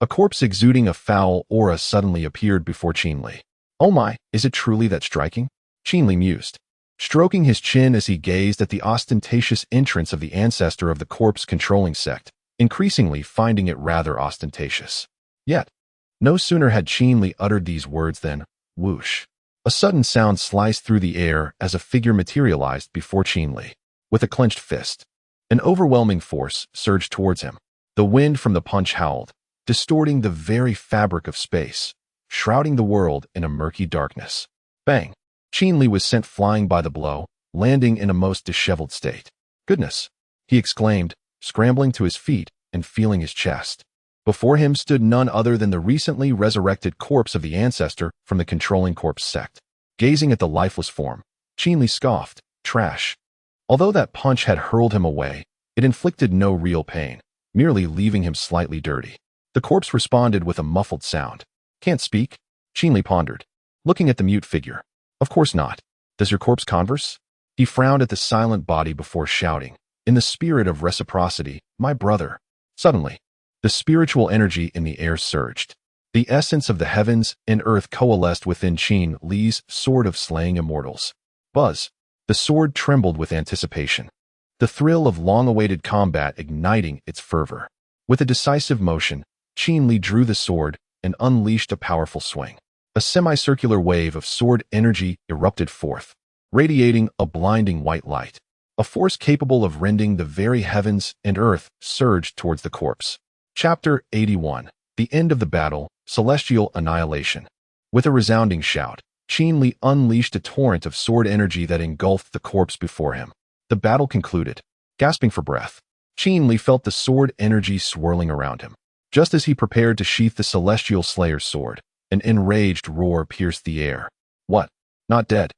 A corpse exuding a foul aura suddenly appeared before Qin Li. Oh my, is it truly that striking? Qin Li mused, stroking his chin as he gazed at the ostentatious entrance of the ancestor of the corpse-controlling sect, increasingly finding it rather ostentatious. Yet, no sooner had Qin Li uttered these words than, whoosh. A sudden sound sliced through the air as a figure materialized before Qin Li. With a clenched fist, an overwhelming force surged towards him. The wind from the punch howled, distorting the very fabric of space, shrouding the world in a murky darkness. Bang! Qin Li was sent flying by the blow, landing in a most disheveled state. Goodness! He exclaimed, scrambling to his feet and feeling his chest. Before him stood none other than the recently resurrected corpse of the ancestor from the controlling corpse sect. Gazing at the lifeless form, Qin Li scoffed, trash. Although that punch had hurled him away, it inflicted no real pain, merely leaving him slightly dirty. The corpse responded with a muffled sound. Can't speak? Qin Li pondered, looking at the mute figure. Of course not. Does your corpse converse? He frowned at the silent body before shouting, in the spirit of reciprocity, my brother. Suddenly, the spiritual energy in the air surged. The essence of the heavens and earth coalesced within Qin Li's sword of slaying immortals. Buzz. The sword trembled with anticipation, the thrill of long-awaited combat igniting its fervor. With a decisive motion, Qin Li drew the sword and unleashed a powerful swing. A semicircular wave of sword energy erupted forth, radiating a blinding white light. A force capable of rending the very heavens and earth surged towards the corpse. Chapter 81. The End of the Battle, Celestial Annihilation. With a resounding shout, Qin Li unleashed a torrent of sword energy that engulfed the corpse before him. The battle concluded. Gasping for breath, Qin Li felt the sword energy swirling around him. Just as he prepared to sheath the Celestial Slayer's sword, an enraged roar pierced the air. What? Not dead?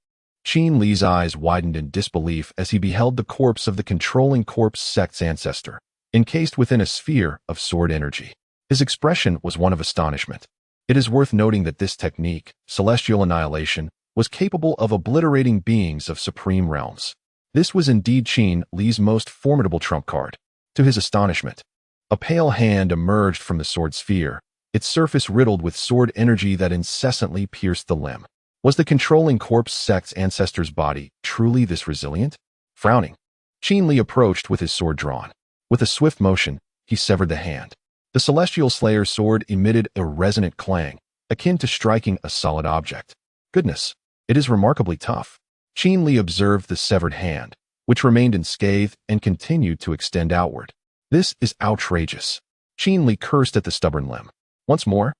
Qin Li's eyes widened in disbelief as he beheld the corpse of the controlling corpse sect's ancestor, encased within a sphere of sword energy. His expression was one of astonishment. It is worth noting that this technique, celestial annihilation, was capable of obliterating beings of supreme realms. This was indeed Qin Li's most formidable trump card. To his astonishment, a pale hand emerged from the sword sphere, its surface riddled with sword energy that incessantly pierced the limb. Was the controlling corpse sect's ancestor's body truly this resilient? Frowning, Qin Li approached with his sword drawn. With a swift motion, he severed the hand. The Celestial Slayer's sword emitted a resonant clang, akin to striking a solid object. Goodness, it is remarkably tough. Qin Li observed the severed hand, which remained unscathed and continued to extend outward. This is outrageous. Qin Li cursed at the stubborn limb. Once more,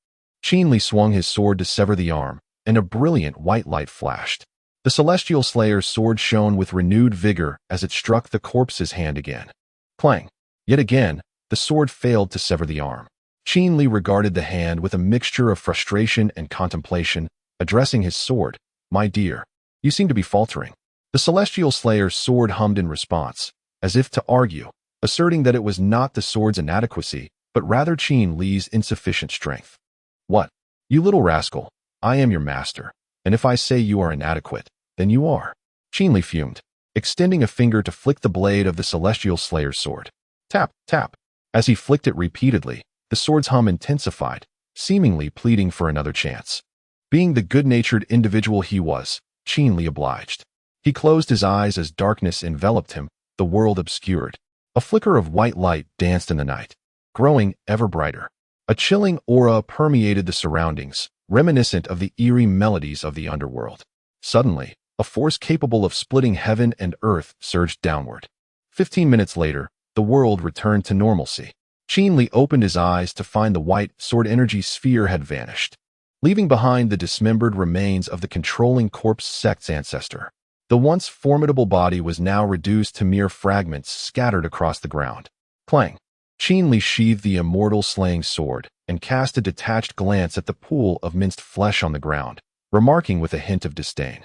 Qin Li swung his sword to sever the arm, and a brilliant white light flashed. The Celestial Slayer's sword shone with renewed vigor as it struck the corpse's hand again. Clang! Yet again, the sword failed to sever the arm. Qin Li regarded the hand with a mixture of frustration and contemplation, addressing his sword. My dear, you seem to be faltering. The Celestial Slayer's sword hummed in response, as if to argue, asserting that it was not the sword's inadequacy, but rather Qin Li's insufficient strength. What? You little rascal, I am your master, and if I say you are inadequate, then you are. Qin Li fumed, extending a finger to flick the blade of the Celestial Slayer's sword. Tap, tap. As he flicked it repeatedly, the sword's hum intensified, seemingly pleading for another chance. Being the good-natured individual he was, Qin Li obliged. He closed his eyes as darkness enveloped him, the world obscured. A flicker of white light danced in the night, growing ever brighter. A chilling aura permeated the surroundings, reminiscent of the eerie melodies of the underworld. Suddenly, a force capable of splitting heaven and earth surged downward. 15 minutes later, the world returned to normalcy. Qin Li opened his eyes to find the white sword energy sphere had vanished, leaving behind the dismembered remains of the controlling corpse sect's ancestor. The once formidable body was now reduced to mere fragments scattered across the ground. Clang! Qin Li sheathed the immortal slaying sword and cast a detached glance at the pool of minced flesh on the ground, remarking with a hint of disdain,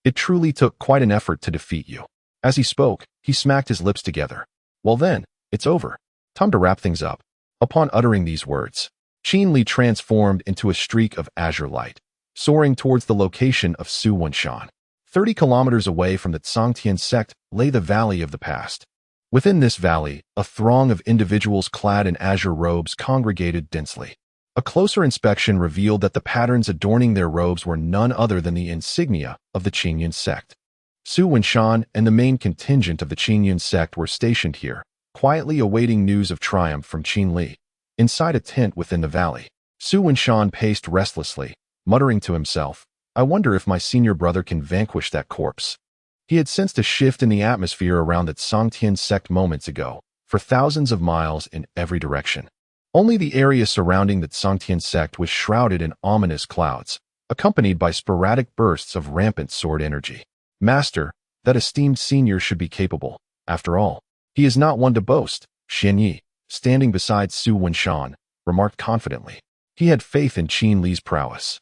"It truly took quite an effort to defeat you." As he spoke, he smacked his lips together. Well then, it's over. Time to wrap things up. Upon uttering these words, Qin Li transformed into a streak of azure light, soaring towards the location of Su Wenshan. 30 kilometers away from the Tsangtian sect lay the Valley of the Past. Within this valley, a throng of individuals clad in azure robes congregated densely. A closer inspection revealed that the patterns adorning their robes were none other than the insignia of the Qingyun sect. Su Wenshan and the main contingent of the Qingyun sect were stationed here, quietly awaiting news of triumph from Qin Li. Inside a tent within the valley, Su Wenshan paced restlessly, muttering to himself, "I wonder if my senior brother can vanquish that corpse." He had sensed a shift in the atmosphere around the Tsangtian sect moments ago, for thousands of miles in every direction. Only the area surrounding the Tsangtian sect was shrouded in ominous clouds, accompanied by sporadic bursts of rampant sword energy. Master, that esteemed senior should be capable. After all, he is not one to boast, Xian Yi, standing beside Su Wenshan, remarked confidently. He had faith in Qin Li's prowess,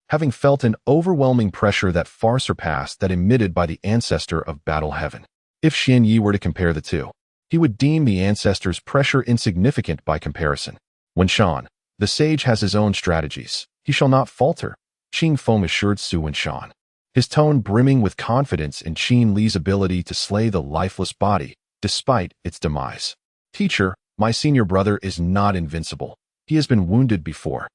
having felt an overwhelming pressure that far surpassed that emitted by the ancestor of Battle Heaven. If Xian Yi were to compare the two, he would deem the ancestor's pressure insignificant by comparison. Wenshan, the sage has his own strategies. He shall not falter, Qing Feng assured Su Wenshan, his tone brimming with confidence in Qin Li's ability to slay the lifeless body, despite its demise. Teacher, my senior brother is not invincible. He has been wounded before.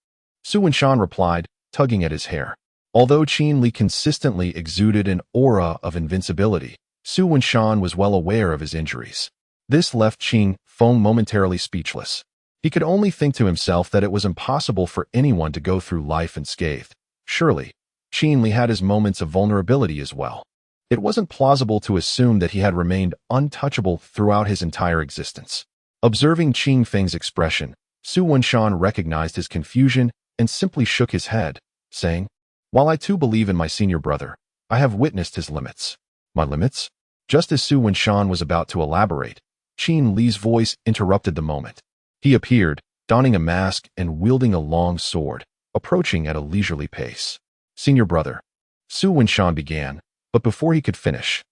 Su Wenshan replied, tugging at his hair. Although Qin Li consistently exuded an aura of invincibility, Su Wenshan was well aware of his injuries. This left Qing Feng momentarily speechless. He could only think to himself that it was impossible for anyone to go through life unscathed. Surely, Qin Li had his moments of vulnerability as well. It wasn't plausible to assume that he had remained untouchable throughout his entire existence. Observing Qin Feng's expression, Su Wenshan recognized his confusion and simply shook his head, saying, "While I too believe in my senior brother, I have witnessed his limits." "My limits?" Just as Su Wenshan was about to elaborate, Qin Li's voice interrupted the moment. He appeared, donning a mask and wielding a long sword, approaching at a leisurely pace. "Senior brother," Su Wenshan began, but before he could finish,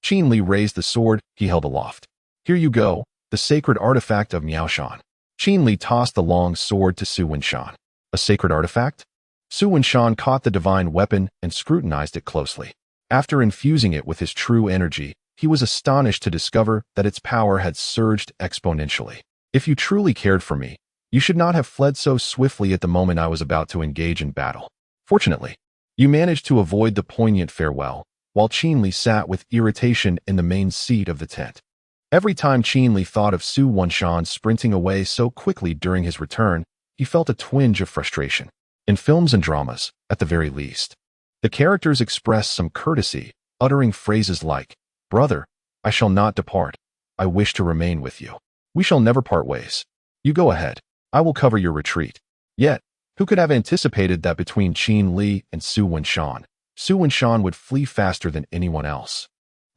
Qin Li raised the sword he held aloft. "Here you go, the sacred artifact of Miaoshan." Qin Li tossed the long sword to Su Wenshan. "A sacred artifact?" Su Wenshan caught the divine weapon and scrutinized it closely. After infusing it with his true energy, he was astonished to discover that its power had surged exponentially. "If you truly cared for me, you should not have fled so swiftly at the moment I was about to engage in battle. Fortunately, you managed to avoid the poignant farewell, while Qin Li sat with irritation in the main seat of the tent. Every time Qin Li thought of Su Wenshan sprinting away so quickly during his return, he felt a twinge of frustration. In films and dramas, at the very least, the characters express some courtesy, uttering phrases like, "Brother, I shall not depart. I wish to remain with you. We shall never part ways. You go ahead. I will cover your retreat." Yet, who could have anticipated that between Qin Li and Su Wenshan would flee faster than anyone else,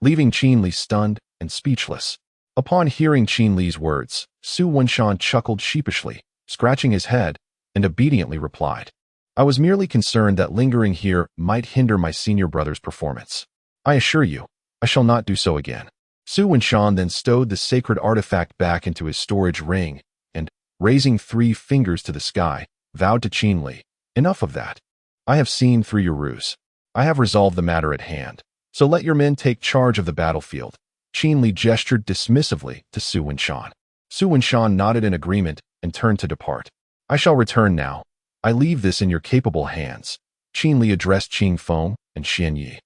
leaving Qin Li stunned and speechless. Upon hearing Qin Li's words, Su Wenshan chuckled sheepishly, scratching his head, and obediently replied, "I was merely concerned that lingering here might hinder my senior brother's performance. I assure you, I shall not do so again." Su Wenshan then stowed the sacred artifact back into his storage ring and, raising 3 fingers to the sky, vowed to Qin Li, "Enough of that. I have seen through your ruse. I have resolved the matter at hand, so let your men take charge of the battlefield." Qin Li gestured dismissively to Su Wenshan. Su Wenshan nodded in agreement and turned to depart. "I shall return now. I leave this in your capable hands." Qin Li addressed Qing Feng and Xian Yi.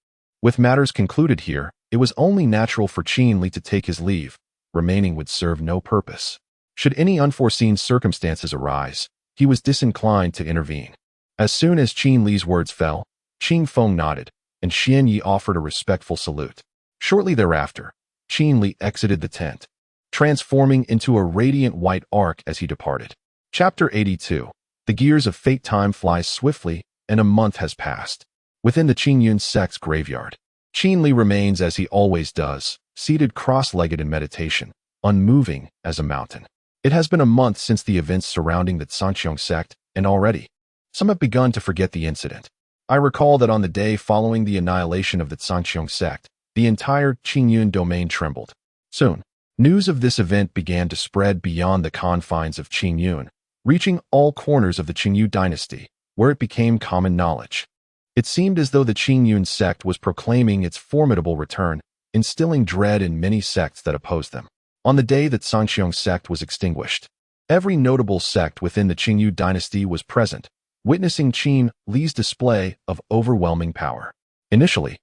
With matters concluded here, it was only natural for Qin Li to take his leave. Remaining would serve no purpose. Should any unforeseen circumstances arise, he was disinclined to intervene. As soon as Qin Li's words fell, Qing Feng nodded, and Xian Yi offered a respectful salute. Shortly thereafter, Qin Li exited the tent, transforming into a radiant white arc as he departed. Chapter 82. The gears of fate. Time flies swiftly, and a month has passed. Within the Qingyun sect's graveyard, Qin Li remains as he always does, seated cross-legged in meditation, unmoving as a mountain. It has been a month since the events surrounding the Sanqiong sect, and already, some have begun to forget the incident. I recall that on the day following the annihilation of the Sanqiong sect, the entire Qingyun domain trembled. Soon, news of this event began to spread beyond the confines of Qingyun, reaching all corners of the Qingyu dynasty, where it became common knowledge. It seemed as though the Qingyun sect was proclaiming its formidable return, instilling dread in many sects that opposed them. On the day that Sanqiong sect was extinguished, every notable sect within the Qingyu dynasty was present, witnessing Qin Li's display of overwhelming power. Initially,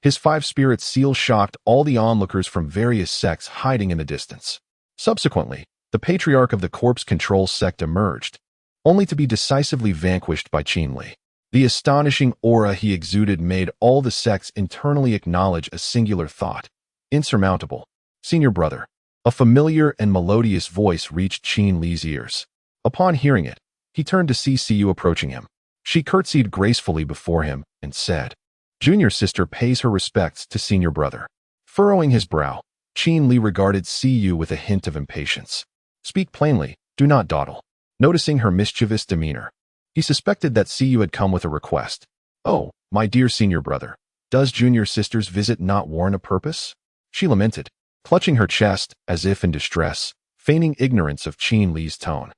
his 5-spirit seal shocked all the onlookers from various sects hiding in the distance. Subsequently, the patriarch of the corpse control sect emerged, only to be decisively vanquished by Qin Li. The astonishing aura he exuded made all the sects internally acknowledge a singular thought: insurmountable. "Senior brother." A familiar and melodious voice reached Qin Li's ears. Upon hearing it, he turned to see Siyu approaching him. She curtsied gracefully before him and said, "Junior sister pays her respects to senior brother." Furrowing his brow, Qin Li regarded Siyu with a hint of impatience. "Speak plainly, do not dawdle." Noticing her mischievous demeanor, he suspected that Siyu had come with a request. "Oh, my dear senior brother, does junior sister's visit not warrant a purpose?" She lamented, clutching her chest as if in distress, feigning ignorance of Qin Li's tone.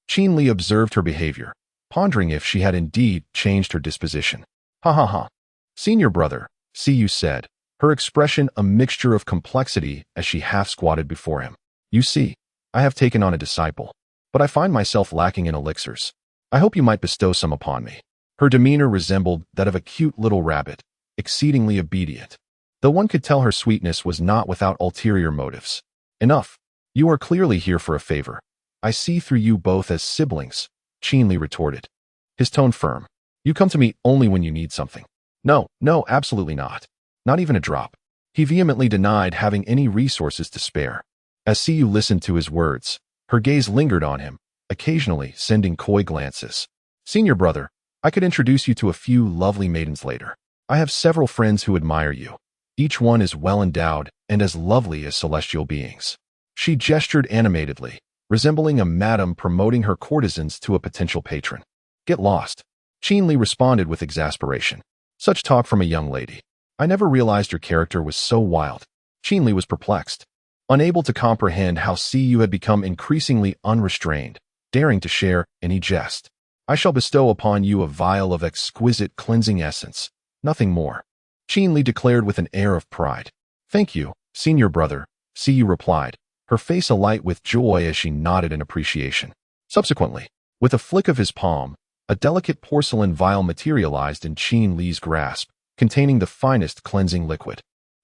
Qin Li observed her behavior, pondering if she had indeed changed her disposition. "Ha ha ha. Senior brother," Siyu said, her expression a mixture of complexity as she half-squatted before him. "You see, I have taken on a disciple, but I find myself lacking in elixirs. I hope you might bestow some upon me." Her demeanor resembled that of a cute little rabbit, exceedingly obedient, though one could tell her sweetness was not without ulterior motives. "Enough. You are clearly here for a favor. I see through you both as siblings, Qin Li retorted, his tone firm. You come to me only when you need something. No, no, absolutely not. Not even a drop. He vehemently denied having any resources to spare. As Siyu listened to his words, her gaze lingered on him, occasionally sending coy glances. Senior brother, I could introduce you to a few lovely maidens later. I have several friends who admire you. Each one is well endowed and as lovely as celestial beings. She gestured animatedly, resembling a madam promoting her courtesans to a potential patron. Get lost. Qin Li responded with exasperation. Such talk from a young lady. I never realized your character was so wild. Qin Li was perplexed, unable to comprehend how Siyu had become increasingly unrestrained, daring to share any jest. I shall bestow upon you a vial of exquisite cleansing essence, nothing more, Qin Li declared with an air of pride. Thank you, senior brother, Siyu replied, her face alight with joy as she nodded in appreciation. Subsequently, with a flick of his palm, a delicate porcelain vial materialized in Qin Li's grasp, containing the finest cleansing liquid.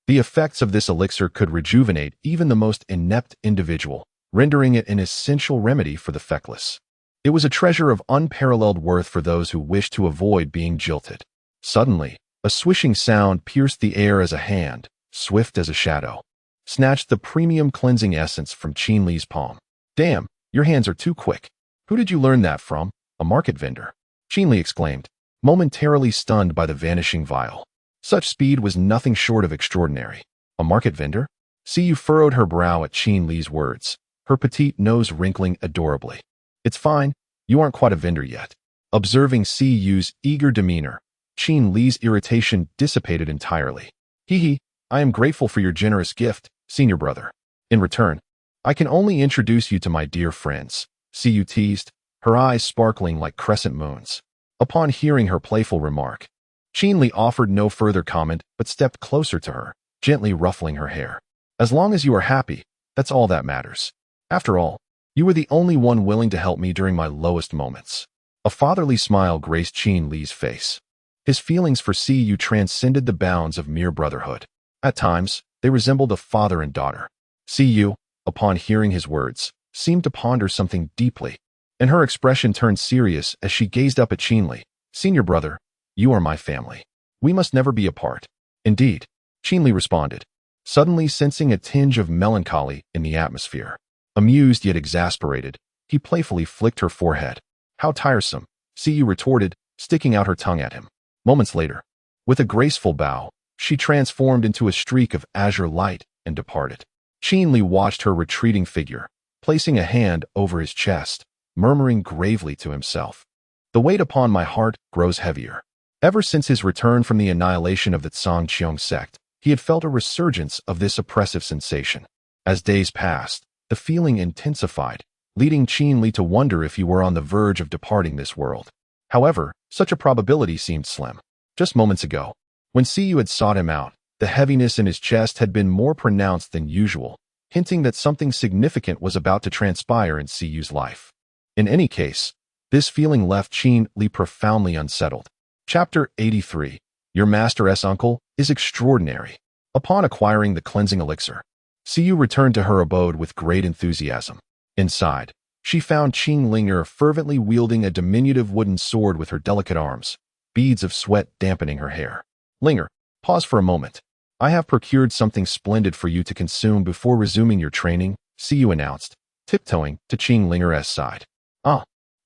The effects of this elixir could rejuvenate even the most inept individual, rendering it an essential remedy for the feckless. It was a treasure of unparalleled worth for those who wished to avoid being jilted. Suddenly, a swishing sound pierced the air as a hand, swift as a shadow, snatched the premium cleansing essence from Qin Li's palm. Damn, your hands are too quick. Who did you learn that from? A market vendor, Qin Li exclaimed, momentarily stunned by the vanishing vial. Such speed was nothing short of extraordinary. A market vendor? Siyu furrowed her brow at Qin Li's words, her petite nose wrinkling adorably. It's fine, you aren't quite a vendor yet. Observing Siyu's eager demeanor, Qin Li's irritation dissipated entirely. Hee, I am grateful for your generous gift, senior brother. In return, I can only introduce you to my dear friends, Siyu teased, her eyes sparkling like crescent moons. Upon hearing her playful remark, Qin Li offered no further comment but stepped closer to her, gently ruffling her hair. As long as you are happy, that's all that matters. After all, you were the only one willing to help me during my lowest moments. A fatherly smile graced Qin Li's face. His feelings for Siyu transcended the bounds of mere brotherhood. At times, they resembled a father and daughter. Siyu, upon hearing his words, seemed to ponder something deeply, and her expression turned serious as she gazed up at Qin Li. Senior brother, you are my family. We must never be apart. Indeed, Qin Li responded, suddenly sensing a tinge of melancholy in the atmosphere. Amused yet exasperated, he playfully flicked her forehead. How tiresome, Siyu retorted, sticking out her tongue at him. Moments later, with a graceful bow, she transformed into a streak of azure light and departed. Qin Li watched her retreating figure, placing a hand over his chest, murmuring gravely to himself. The weight upon my heart grows heavier. Ever since his return from the annihilation of the Tsangqiong sect, he had felt a resurgence of this oppressive sensation. As days passed, the feeling intensified, leading Qin Li to wonder if he were on the verge of departing this world. However, such a probability seemed slim. Just moments ago, when Siyu had sought him out, the heaviness in his chest had been more pronounced than usual, hinting that something significant was about to transpire in Siyu's life. In any case, this feeling left Qin Li profoundly unsettled. Chapter 83. Your master's uncle is extraordinary. Upon acquiring the cleansing elixir, Siyu returned to her abode with great enthusiasm. Inside, she found Qin Linger fervently wielding a diminutive wooden sword with her delicate arms, beads of sweat dampening her hair. Linger, pause for a moment. I have procured something splendid for you to consume before resuming your training, Siyu announced, tiptoeing to Qin Linger's side.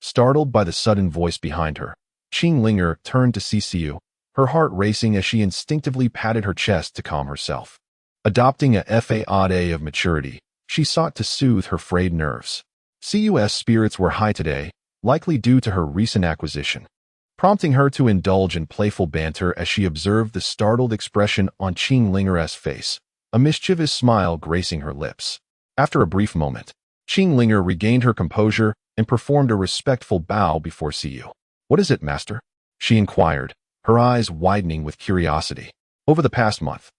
Startled by the sudden voice behind her, Qin Linger turned to see Siyu, her heart racing as she instinctively patted her chest to calm herself. Adopting a facade of maturity, she sought to soothe her frayed nerves. Siyu's spirits were high today, likely due to her recent acquisition, prompting her to indulge in playful banter as she observed the startled expression on Qin Linger's face, a mischievous smile gracing her lips. After a brief moment, Qin Linger regained her composure and performed a respectful bow before Siyu. What is it, master? She inquired, her eyes widening with curiosity. Over the past month,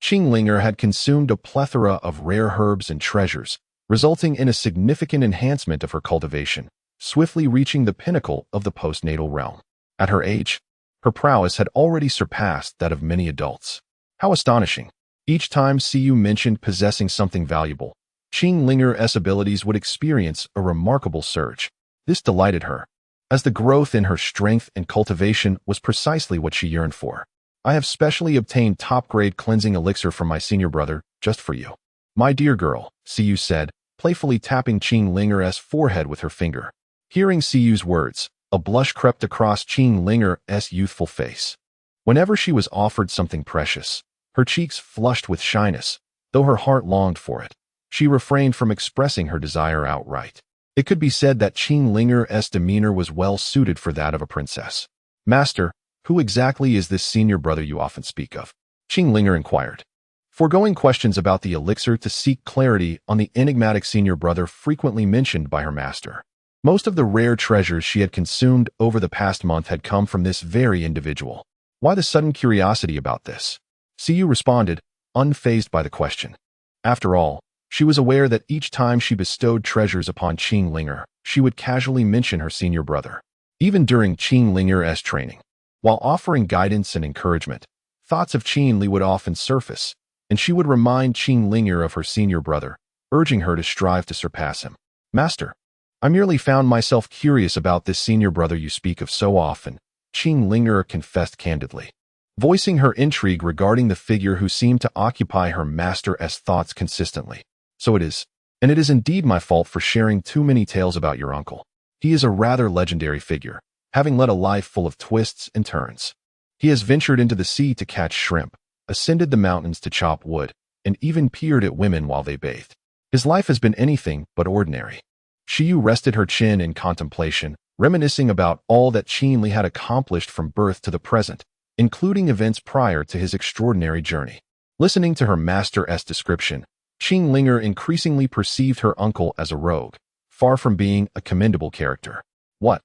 Qin Linger had consumed a plethora of rare herbs and treasures, resulting in a significant enhancement of her cultivation, swiftly reaching the pinnacle of the postnatal realm. At her age, her prowess had already surpassed that of many adults. How astonishing! Each time Siyu mentioned possessing something valuable, Qing Linger's abilities would experience a remarkable surge. This delighted her, as the growth in her strength and cultivation was precisely what she yearned for. I have specially obtained top-grade cleansing elixir from my senior brother, just for you. My dear girl, Siyu said, playfully tapping Qing Linger's forehead with her finger. Hearing Siyu's words, a blush crept across Qing Linger's youthful face. Whenever she was offered something precious, her cheeks flushed with shyness, though her heart longed for it. She refrained from expressing her desire outright. It could be said that Qing Linger's demeanor was well suited for that of a princess. Master, who exactly is this senior brother you often speak of? Qing Linger inquired, foregoing questions about the elixir to seek clarity on the enigmatic senior brother frequently mentioned by her master. Most of the rare treasures she had consumed over the past month had come from this very individual. Why the sudden curiosity about this? Siyu responded, unfazed by the question. After all, she was aware that each time she bestowed treasures upon Qing Linger, she would casually mention her senior brother. Even during Qing Linger's training, while offering guidance and encouragement, thoughts of Qin Li would often surface, and she would remind Qing Linger of her senior brother, urging her to strive to surpass him. Master, I merely found myself curious about this senior brother you speak of so often, Qing Linger confessed candidly, voicing her intrigue regarding the figure who seemed to occupy her master's thoughts consistently. So it is, and it is indeed my fault for sharing too many tales about your uncle. He is a rather legendary figure, having led a life full of twists and turns. He has ventured into the sea to catch shrimp, ascended the mountains to chop wood, and even peered at women while they bathed. His life has been anything but ordinary. Shiyu rested her chin in contemplation, reminiscing about all that Qin Li had accomplished from birth to the present, including events prior to his extraordinary journey. Listening to her master's description, Qing Linger increasingly perceived her uncle as a rogue, far from being a commendable character. What?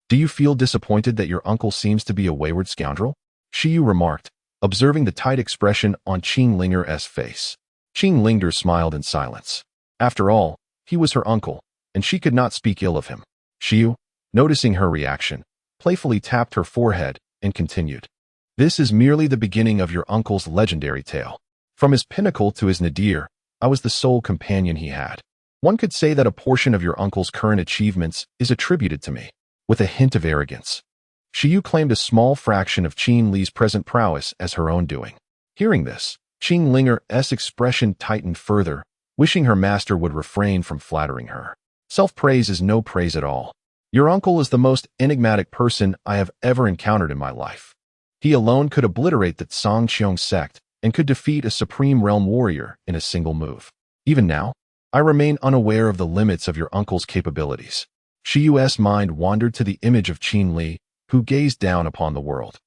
Do you feel disappointed that your uncle seems to be a wayward scoundrel? Shiyu remarked, observing the tight expression on Qing Linger's face. Qing Linger smiled in silence. After all, he was her uncle, and she could not speak ill of him. Shiyu, noticing her reaction, playfully tapped her forehead and continued. This is merely the beginning of your uncle's legendary tale. From his pinnacle to his nadir, I was the sole companion he had. One could say that a portion of your uncle's current achievements is attributed to me, with a hint of arrogance. Shiyu claimed a small fraction of Qin Li's present prowess as her own doing. Hearing this, Qing Linger's expression tightened further, wishing her master would refrain from flattering her. Self-praise is no praise at all. Your uncle is the most enigmatic person I have ever encountered in my life. He alone could obliterate the Songqiong sect and could defeat a supreme realm warrior in a single move. Even now, I remain unaware of the limits of your uncle's capabilities. Shiyu's mind wandered to the image of Qin Li, who gazed down upon the world,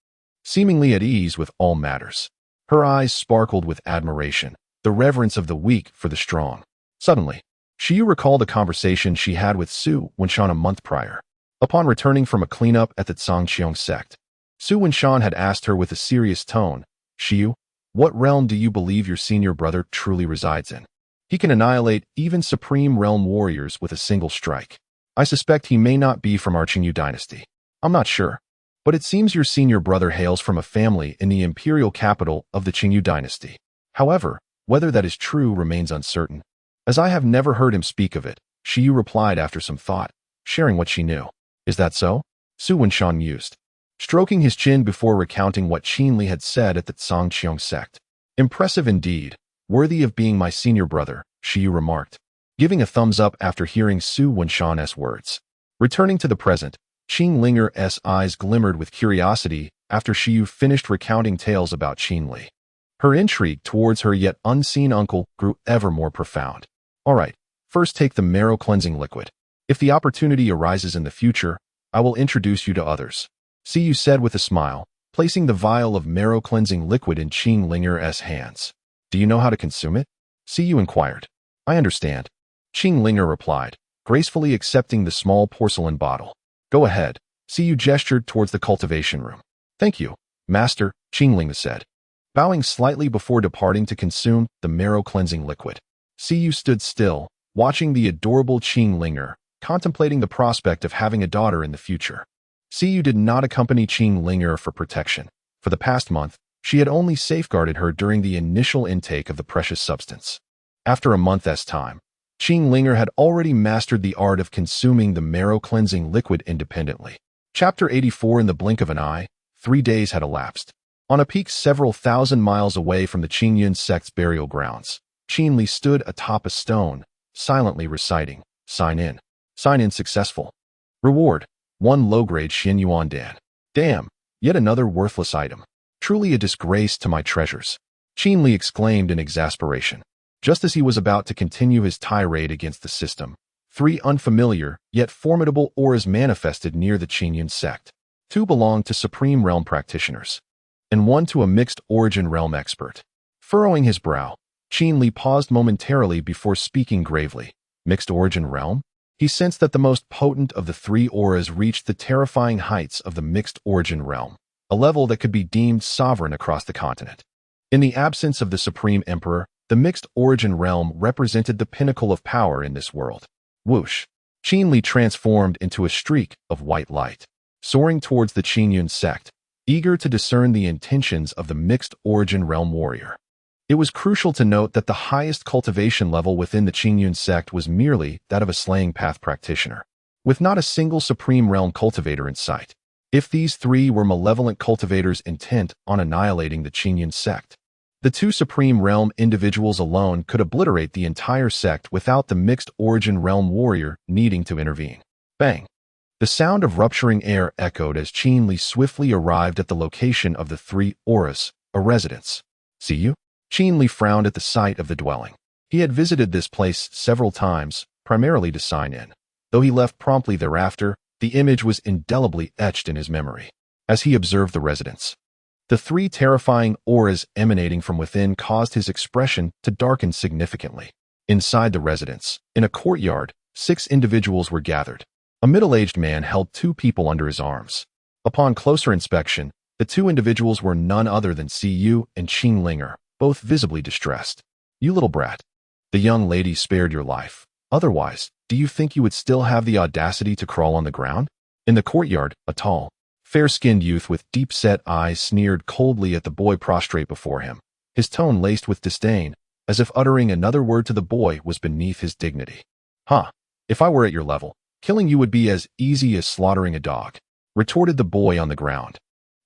seemingly at ease with all matters. Her eyes sparkled with admiration, the reverence of the weak for the strong. Suddenly, Shiyu recalled a conversation she had with Su Wenshan a month prior. Upon returning from a cleanup at the Songqiong sect, Su Wenshan had asked her with a serious tone, Shiyu, what realm do you believe your senior brother truly resides in? He can annihilate even supreme realm warriors with a single strike. I suspect he may not be from our Qingyu dynasty. I'm not sure, but it seems your senior brother hails from a family in the imperial capital of the Qingyu dynasty. However, whether that is true remains uncertain. As I have never heard him speak of it, Shiyu replied after some thought, sharing what she knew. Is that so? Su Wenshan mused, stroking his chin before recounting what Qin Li had said at the Songqiong sect. Impressive indeed, worthy of being my senior brother, Shiyu remarked, giving a thumbs up after hearing Su Wenshan's words. Returning to the present, Qing Linger's eyes glimmered with curiosity after Shiyu finished recounting tales about Qin Li. Her intrigue towards her yet unseen uncle grew ever more profound. All right, first take the marrow cleansing liquid. If the opportunity arises in the future, I will introduce you to others. Siyu said with a smile, placing the vial of marrow cleansing liquid in Qing Linger's hands. Do you know how to consume it? Siyu inquired. I understand. Qing Linger replied, gracefully accepting the small porcelain bottle. Go ahead. Siyu gestured towards the cultivation room. Thank you, Master, Qing Linger said, bowing slightly before departing to consume the marrow cleansing liquid. Siyu stood still, watching the adorable Qing Linger, contemplating the prospect of having a daughter in the future. Siyu did not accompany Qing Linger for protection. For the past month, she had only safeguarded her during the initial intake of the precious substance. After a month's time, Qing Linger had already mastered the art of consuming the marrow-cleansing liquid independently. Chapter 84. In the blink of an eye, 3 days had elapsed. On a peak several thousand miles away from the Qingyun sect's burial grounds, Qin Li stood atop a stone, silently reciting, "Sign in. Sign in successful. Reward, 1 low-grade Xin Yuan Dan. Damn, yet another worthless item. Truly a disgrace to my treasures." Qin Li exclaimed in exasperation. Just as he was about to continue his tirade against the system, 3 unfamiliar, yet formidable auras manifested near the Qingyun sect. 2 belonged to Supreme Realm practitioners, and 1 to a mixed-origin realm expert. Furrowing his brow, Qin Li paused momentarily before speaking gravely. Mixed-origin realm? He sensed that the most potent of the 3 auras reached the terrifying heights of the mixed-origin realm, a level that could be deemed sovereign across the continent. In the absence of the Supreme Emperor, the mixed-origin realm represented the pinnacle of power in this world. Whoosh! Qin Li transformed into a streak of white light, soaring towards the Qingyun sect, eager to discern the intentions of the mixed-origin realm warrior. It was crucial to note that the highest cultivation level within the Qingyun sect was merely that of a slaying path practitioner, with not a single Supreme Realm cultivator in sight. If these 3 were malevolent cultivators intent on annihilating the Qingyun sect, the 2 Supreme Realm individuals alone could obliterate the entire sect without the mixed-origin realm warrior needing to intervene. Bang! The sound of rupturing air echoed as Qin Li swiftly arrived at the location of the 3 auras, a residence. "See you?" Qin Li frowned at the sight of the dwelling. He had visited this place several times, primarily to sign in. Though he left promptly thereafter, the image was indelibly etched in his memory. As he observed the residence, the 3 terrifying auras emanating from within caused his expression to darken significantly. Inside the residence, in a courtyard, 6 individuals were gathered. A middle-aged man held 2 people under his arms. Upon closer inspection, the 2 individuals were none other than Cu and Qing Linger, both visibly distressed. "You little brat. The young lady spared your life. Otherwise, do you think you would still have the audacity to crawl on the ground?" In the courtyard, a tall, fair-skinned youth with deep-set eyes sneered coldly at the boy prostrate before him, his tone laced with disdain, as if uttering another word to the boy was beneath his dignity. "Huh, if I were at your level, killing you would be as easy as slaughtering a dog," retorted the boy on the ground,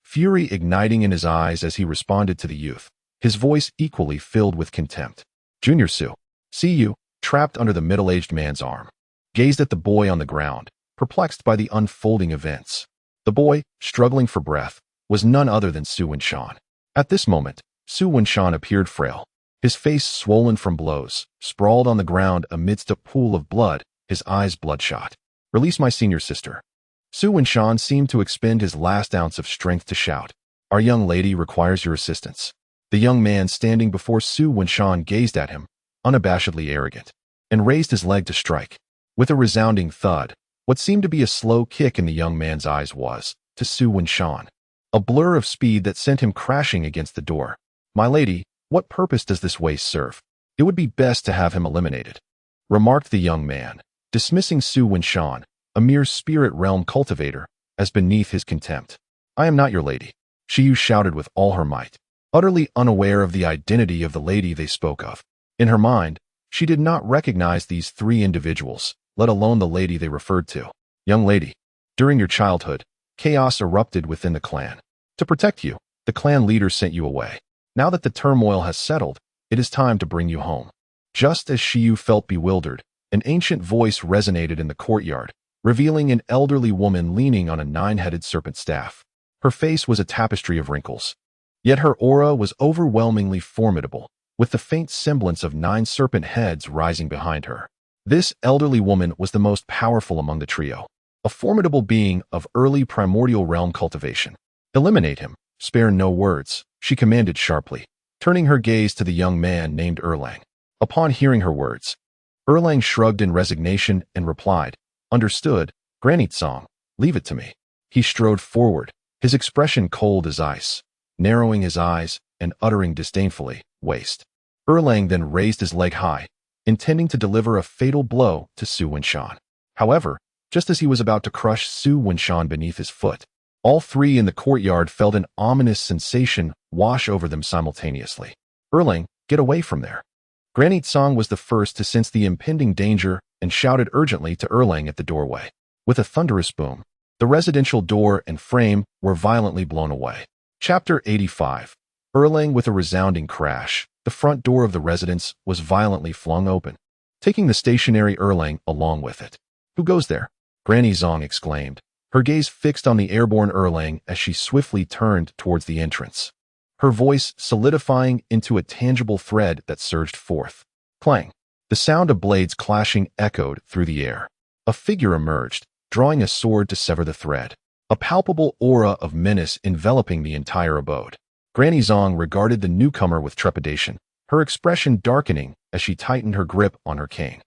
fury igniting in his eyes as he responded to the youth, his voice equally filled with contempt. Junior Su, Cu, trapped under the middle-aged man's arm, gazed at the boy on the ground, perplexed by the unfolding events. The boy, struggling for breath, was none other than Su Wenshan. At this moment, Su Wenshan appeared frail, his face swollen from blows, sprawled on the ground amidst a pool of blood, his eyes bloodshot. "Release my senior sister." Su Wenshan seemed to expend his last ounce of strength to shout, "Our young lady requires your assistance." The young man standing before Su Wenshan gazed at him, unabashedly arrogant, and raised his leg to strike. With a resounding thud, what seemed to be a slow kick in the young man's eyes was, to Su Wenshan, a blur of speed that sent him crashing against the door. "My lady, what purpose does this waste serve? It would be best to have him eliminated," remarked the young man, dismissing Su Wenshan, a mere spirit realm cultivator, as beneath his contempt. "I am not your lady," Shiyu shouted with all her might, utterly unaware of the identity of the lady they spoke of. In her mind, she did not recognize these 3 individuals, let alone the lady they referred to. "Young lady, during your childhood, chaos erupted within the clan. To protect you, the clan leader sent you away. Now that the turmoil has settled, it is time to bring you home." Just as Shiyu felt bewildered, an ancient voice resonated in the courtyard, revealing an elderly woman leaning on a 9-headed serpent staff. Her face was a tapestry of wrinkles, yet her aura was overwhelmingly formidable, with the faint semblance of 9 serpent heads rising behind her. This elderly woman was the most powerful among the trio, a formidable being of early primordial realm cultivation. "Eliminate him, spare no words," she commanded sharply, turning her gaze to the young man named Erlang. Upon hearing her words, Erlang shrugged in resignation and replied, "Understood, Granny Tsong, leave it to me." He strode forward, his expression cold as ice, narrowing his eyes and uttering disdainfully, "Waste." Erlang then raised his leg high, intending to deliver a fatal blow to Su Wenshan. However, just as he was about to crush Su Wenshan beneath his foot, all 3 in the courtyard felt an ominous sensation wash over them simultaneously. "Erlang, get away from there." Granny Tsong was the first to sense the impending danger and shouted urgently to Erlang at the doorway. With a thunderous boom, the residential door and frame were violently blown away. Chapter 85. Erlang with a resounding crash. The front door of the residence was violently flung open, taking the stationary Erlang along with it. "Who goes there?" Granny Zong exclaimed, her gaze fixed on the airborne Erlang as she swiftly turned towards the entrance, her voice solidifying into a tangible thread that surged forth. Clang! The sound of blades clashing echoed through the air. A figure emerged, drawing a sword to sever the thread, a palpable aura of menace enveloping the entire abode. Granny Zong regarded the newcomer with trepidation, her expression darkening as she tightened her grip on her cane.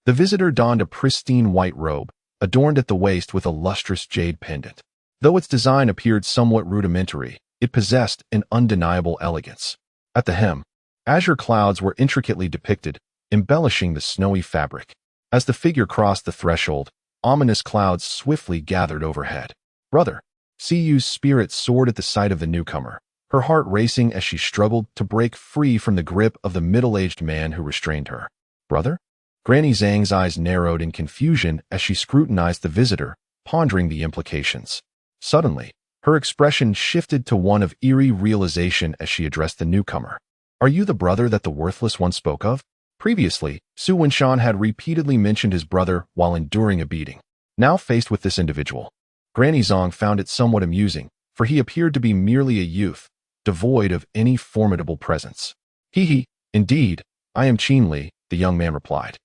The visitor donned a pristine white robe, adorned at the waist with a lustrous jade pendant. Though its design appeared somewhat rudimentary, it possessed an undeniable elegance. At the hem, azure clouds were intricately depicted, embellishing the snowy fabric. As the figure crossed the threshold, ominous clouds swiftly gathered overhead. "Brother!" Siyu's spirit soared at the sight of the newcomer, her heart racing as she struggled to break free from the grip of the middle-aged man who restrained her. "Brother?" Granny Zhang's eyes narrowed in confusion as she scrutinized the visitor, pondering the implications. Suddenly, her expression shifted to one of eerie realization as she addressed the newcomer. "Are you the brother that the worthless one spoke of?" Previously, Su Wenshan had repeatedly mentioned his brother while enduring a beating. Now faced with this individual, Granny Zong found it somewhat amusing, for he appeared to be merely a youth, devoid of any formidable presence. "Hee, indeed, I am Qin Li," the young man replied,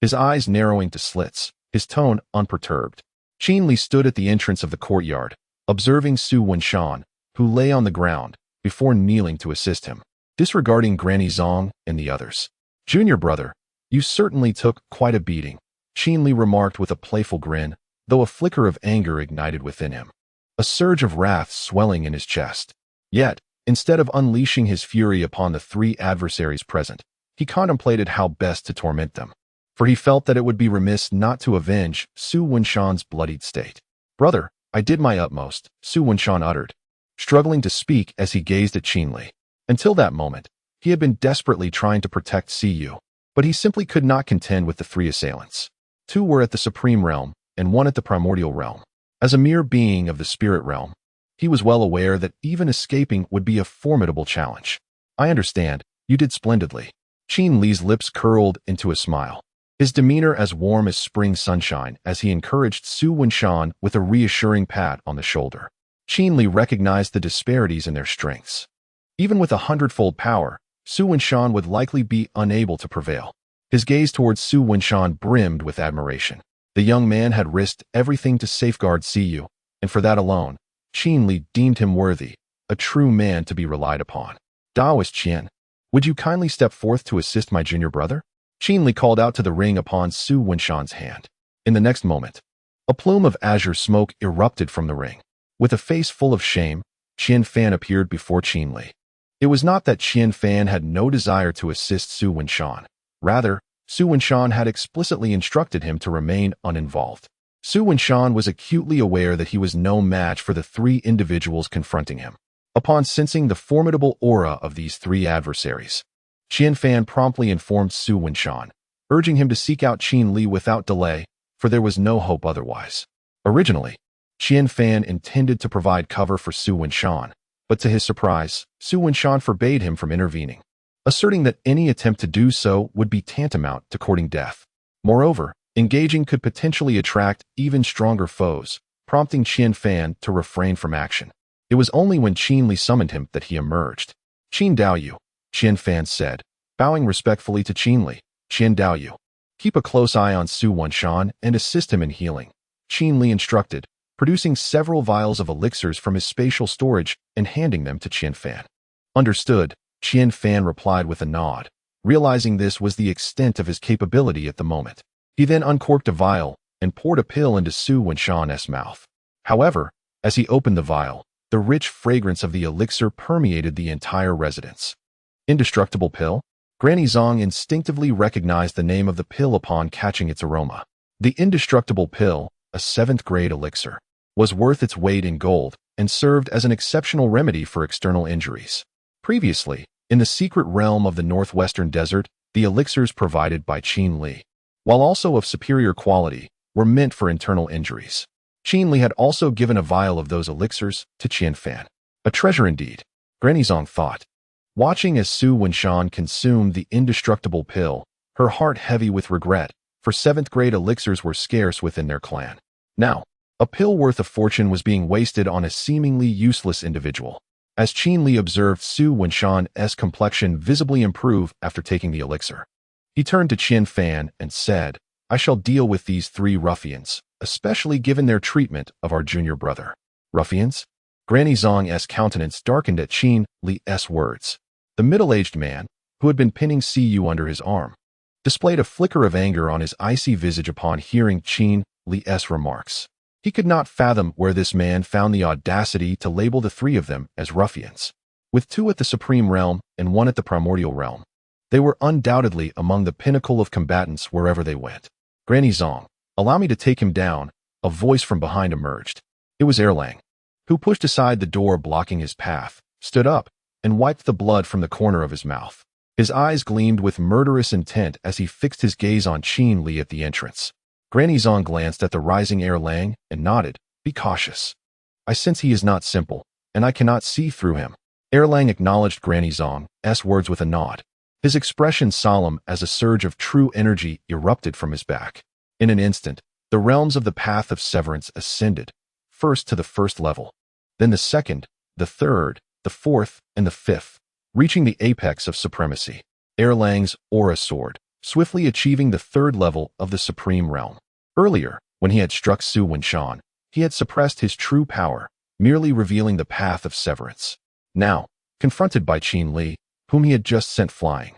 his eyes narrowing to slits, his tone unperturbed. Qin Li stood at the entrance of the courtyard, observing Su Wenshan, who lay on the ground, before kneeling to assist him, disregarding Granny Zong and the others. "Junior brother, you certainly took quite a beating," Qin Li remarked with a playful grin, though a flicker of anger ignited within him, a surge of wrath swelling in his chest. Yet, instead of unleashing his fury upon the three adversaries present, he contemplated how best to torment them, for he felt that it would be remiss not to avenge Su Wenshan's bloodied state. "Brother, I did my utmost," Su Wenshan uttered, struggling to speak as he gazed at Qin Li. Until that moment, he had been desperately trying to protect Siyu, but he simply could not contend with the three assailants. Two were at the Supreme Realm, and one at the Primordial Realm. As a mere being of the Spirit Realm, he was well aware that even escaping would be a formidable challenge. "I understand, you did splendidly." Qin Li's lips curled into a smile, his demeanor as warm as spring sunshine as he encouraged Su Wenshan with a reassuring pat on the shoulder. Qin Li recognized the disparities in their strengths. Even with 100-fold power, Su Wenshan would likely be unable to prevail. His gaze towards Su Wenshan brimmed with admiration. The young man had risked everything to safeguard Siyu, and for that alone, Qin Li deemed him worthy, a true man to be relied upon. "Daoist Qian, would you kindly step forth to assist my junior brother?" Qin Li called out to the ring upon Su Wenshan's hand. In the next moment, a plume of azure smoke erupted from the ring. With a face full of shame, Qian Fan appeared before Qin Li. It was not that Qian Fan had no desire to assist Su Wenshan. Rather, Su Wenshan had explicitly instructed him to remain uninvolved. Su Wenshan was acutely aware that he was no match for the three individuals confronting him. Upon sensing the formidable aura of these three adversaries, Qian Fan promptly informed Su Wenshan, urging him to seek out Qin Li without delay, for there was no hope otherwise. Originally, Qian Fan intended to provide cover for Su Wenshan, but to his surprise, Su Wenshan forbade him from intervening, asserting that any attempt to do so would be tantamount to courting death. Moreover, engaging could potentially attract even stronger foes, prompting Qian Fan to refrain from action. It was only when Qin Li summoned him that he emerged. "Qin Daoyu," Qian Fan said, bowing respectfully to Qin Li. "Qin Daoyu, keep a close eye on Su Wenshan and assist him in healing," Qin Li instructed, producing several vials of elixirs from his spatial storage and handing them to Qian Fan. "Understood," Qian Fan replied with a nod, realizing this was the extent of his capability at the moment. He then uncorked a vial and poured a pill into Su Wenshan's mouth. However, as he opened the vial, the rich fragrance of the elixir permeated the entire residence. Indestructible pill? Granny Zong instinctively recognized the name of the pill upon catching its aroma. The indestructible pill, a 7th-grade elixir, was worth its weight in gold and served as an exceptional remedy for external injuries. Previously, in the secret realm of the northwestern desert, The elixirs provided by Qin Li, while also of superior quality, were meant for internal injuries. Qin Li had also given a vial of those elixirs to Qian Fan. A treasure indeed, Granny Zong thought. Watching as Su Wenshan consumed the indestructible pill, her heart heavy with regret, for 7th-grade elixirs were scarce within their clan. Now, a pill worth a fortune was being wasted on a seemingly useless individual. As Qin Li observed Su Wenshan's complexion visibly improve after taking the elixir, he turned to Qian Fan and said, "I shall deal with these 3 ruffians, especially given their treatment of our junior brother." Ruffians? Granny Zong's countenance darkened at Qin Li's words. The middle-aged man, who had been pinning Cu under his arm, displayed a flicker of anger on his icy visage upon hearing Qin Li's remarks. He could not fathom where this man found the audacity to label the 3 of them as ruffians. With 2 at the Supreme Realm and 1 at the Primordial Realm, they were undoubtedly among the pinnacle of combatants wherever they went. "Granny Zong, allow me to take him down," a voice from behind emerged. It was Erlang, who pushed aside the door blocking his path, stood up, and wiped the blood from the corner of his mouth. His eyes gleamed with murderous intent as he fixed his gaze on Qin Li at the entrance. Granny Zong glanced at the rising Erlang and nodded, "Be cautious. I sense he is not simple, and I cannot see through him." Erlang acknowledged Granny Zong's words with a nod. His expression solemn as a surge of true energy erupted from his back. In an instant, the realms of the Path of Severance ascended, first to the 1st level, then the 2nd, the 3rd, the 4th, and the 5th, reaching the apex of supremacy. Erlang's aura soared, swiftly achieving the 3rd level of the Supreme Realm. Earlier, when he had struck Su Wenshan, he had suppressed his true power, merely revealing the Path of Severance. Now, confronted by Qin Li, whom he had just sent flying,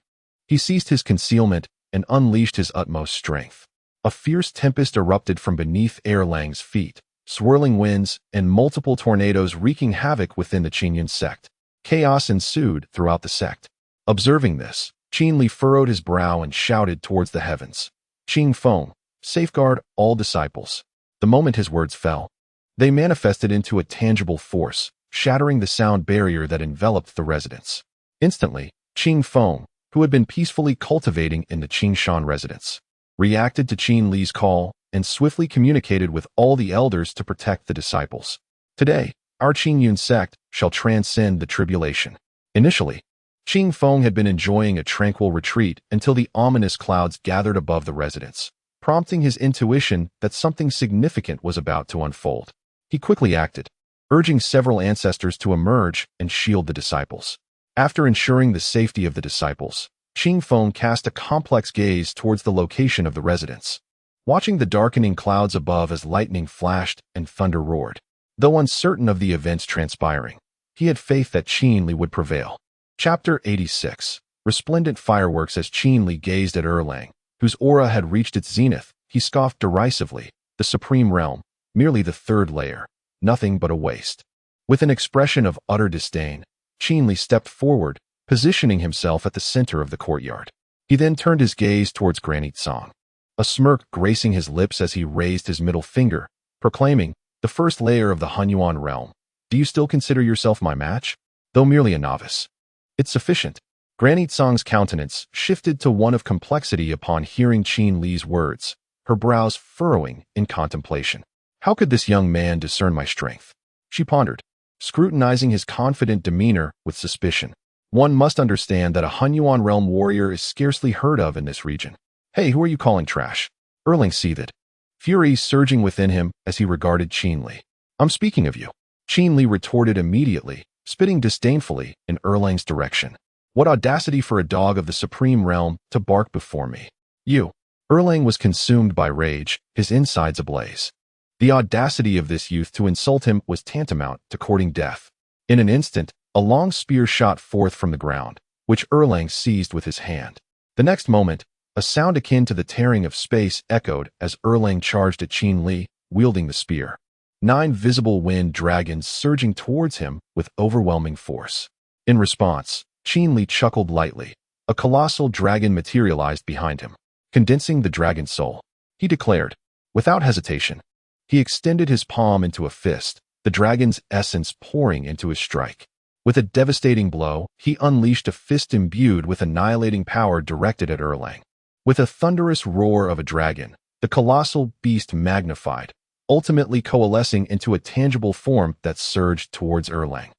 he ceased his concealment and unleashed his utmost strength. A fierce tempest erupted from beneath Erlang's feet, swirling winds and multiple tornadoes wreaking havoc within the Qingyun sect. Chaos ensued throughout the sect. Observing this, Qin Li furrowed his brow and shouted towards the heavens, "Qing Feng, safeguard all disciples." The moment his words fell, they manifested into a tangible force, shattering the sound barrier that enveloped the residence. Instantly, Qing Feng, who had been peacefully cultivating in the Qingshan residence, reacted to Qin Li's call and swiftly communicated with all the elders to protect the disciples. "Today, our Qingyun sect shall transcend the tribulation." Initially, Qing Feng had been enjoying a tranquil retreat until the ominous clouds gathered above the residence, prompting his intuition that something significant was about to unfold. He quickly acted, urging several ancestors to emerge and shield the disciples. After ensuring the safety of the disciples, Qing Feng cast a complex gaze towards the location of the residence, watching the darkening clouds above as lightning flashed and thunder roared. Though uncertain of the events transpiring, he had faith that Qin Li would prevail. Chapter 86. Resplendent fireworks. As Qin Li gazed at Erlang, whose aura had reached its zenith, he scoffed derisively. The Supreme Realm, merely the 3rd layer, nothing but a waste. With an expression of utter disdain, Qin Li stepped forward, positioning himself at the center of the courtyard. He then turned his gaze towards Granny Zong, a smirk gracing his lips as he raised his middle finger, proclaiming, "The 1st layer of the Hunyuan realm. Do you still consider yourself my match? Though merely a novice, it's sufficient." Granny Zong's countenance shifted to one of complexity upon hearing Qin Li's words, her brows furrowing in contemplation. How could this young man discern my strength? She pondered, scrutinizing his confident demeanor with suspicion. One must understand that a Hunyuan realm warrior is scarcely heard of in this region. "Hey, who are you calling trash?" Erlang seethed, fury surging within him as he regarded Qin Li. "I'm speaking of you." Qin Li retorted immediately, spitting disdainfully in Erlang's direction. "What audacity for a dog of the Supreme Realm to bark before me. You." Erlang was consumed by rage, his insides ablaze. The audacity of this youth to insult him was tantamount to courting death. In an instant, a long spear shot forth from the ground, which Erlang seized with his hand. The next moment, a sound akin to the tearing of space echoed as Erlang charged at Qin Li, wielding the spear. 9 visible wind dragons surging towards him with overwhelming force. In response, Qin Li chuckled lightly. A colossal dragon materialized behind him, condensing the dragon's soul. He declared, without hesitation. He extended his palm into a fist, the dragon's essence pouring into his strike. With a devastating blow, he unleashed a fist imbued with annihilating power directed at Erlang. With a thunderous roar of a dragon, the colossal beast magnified, ultimately coalescing into a tangible form that surged towards Erlang.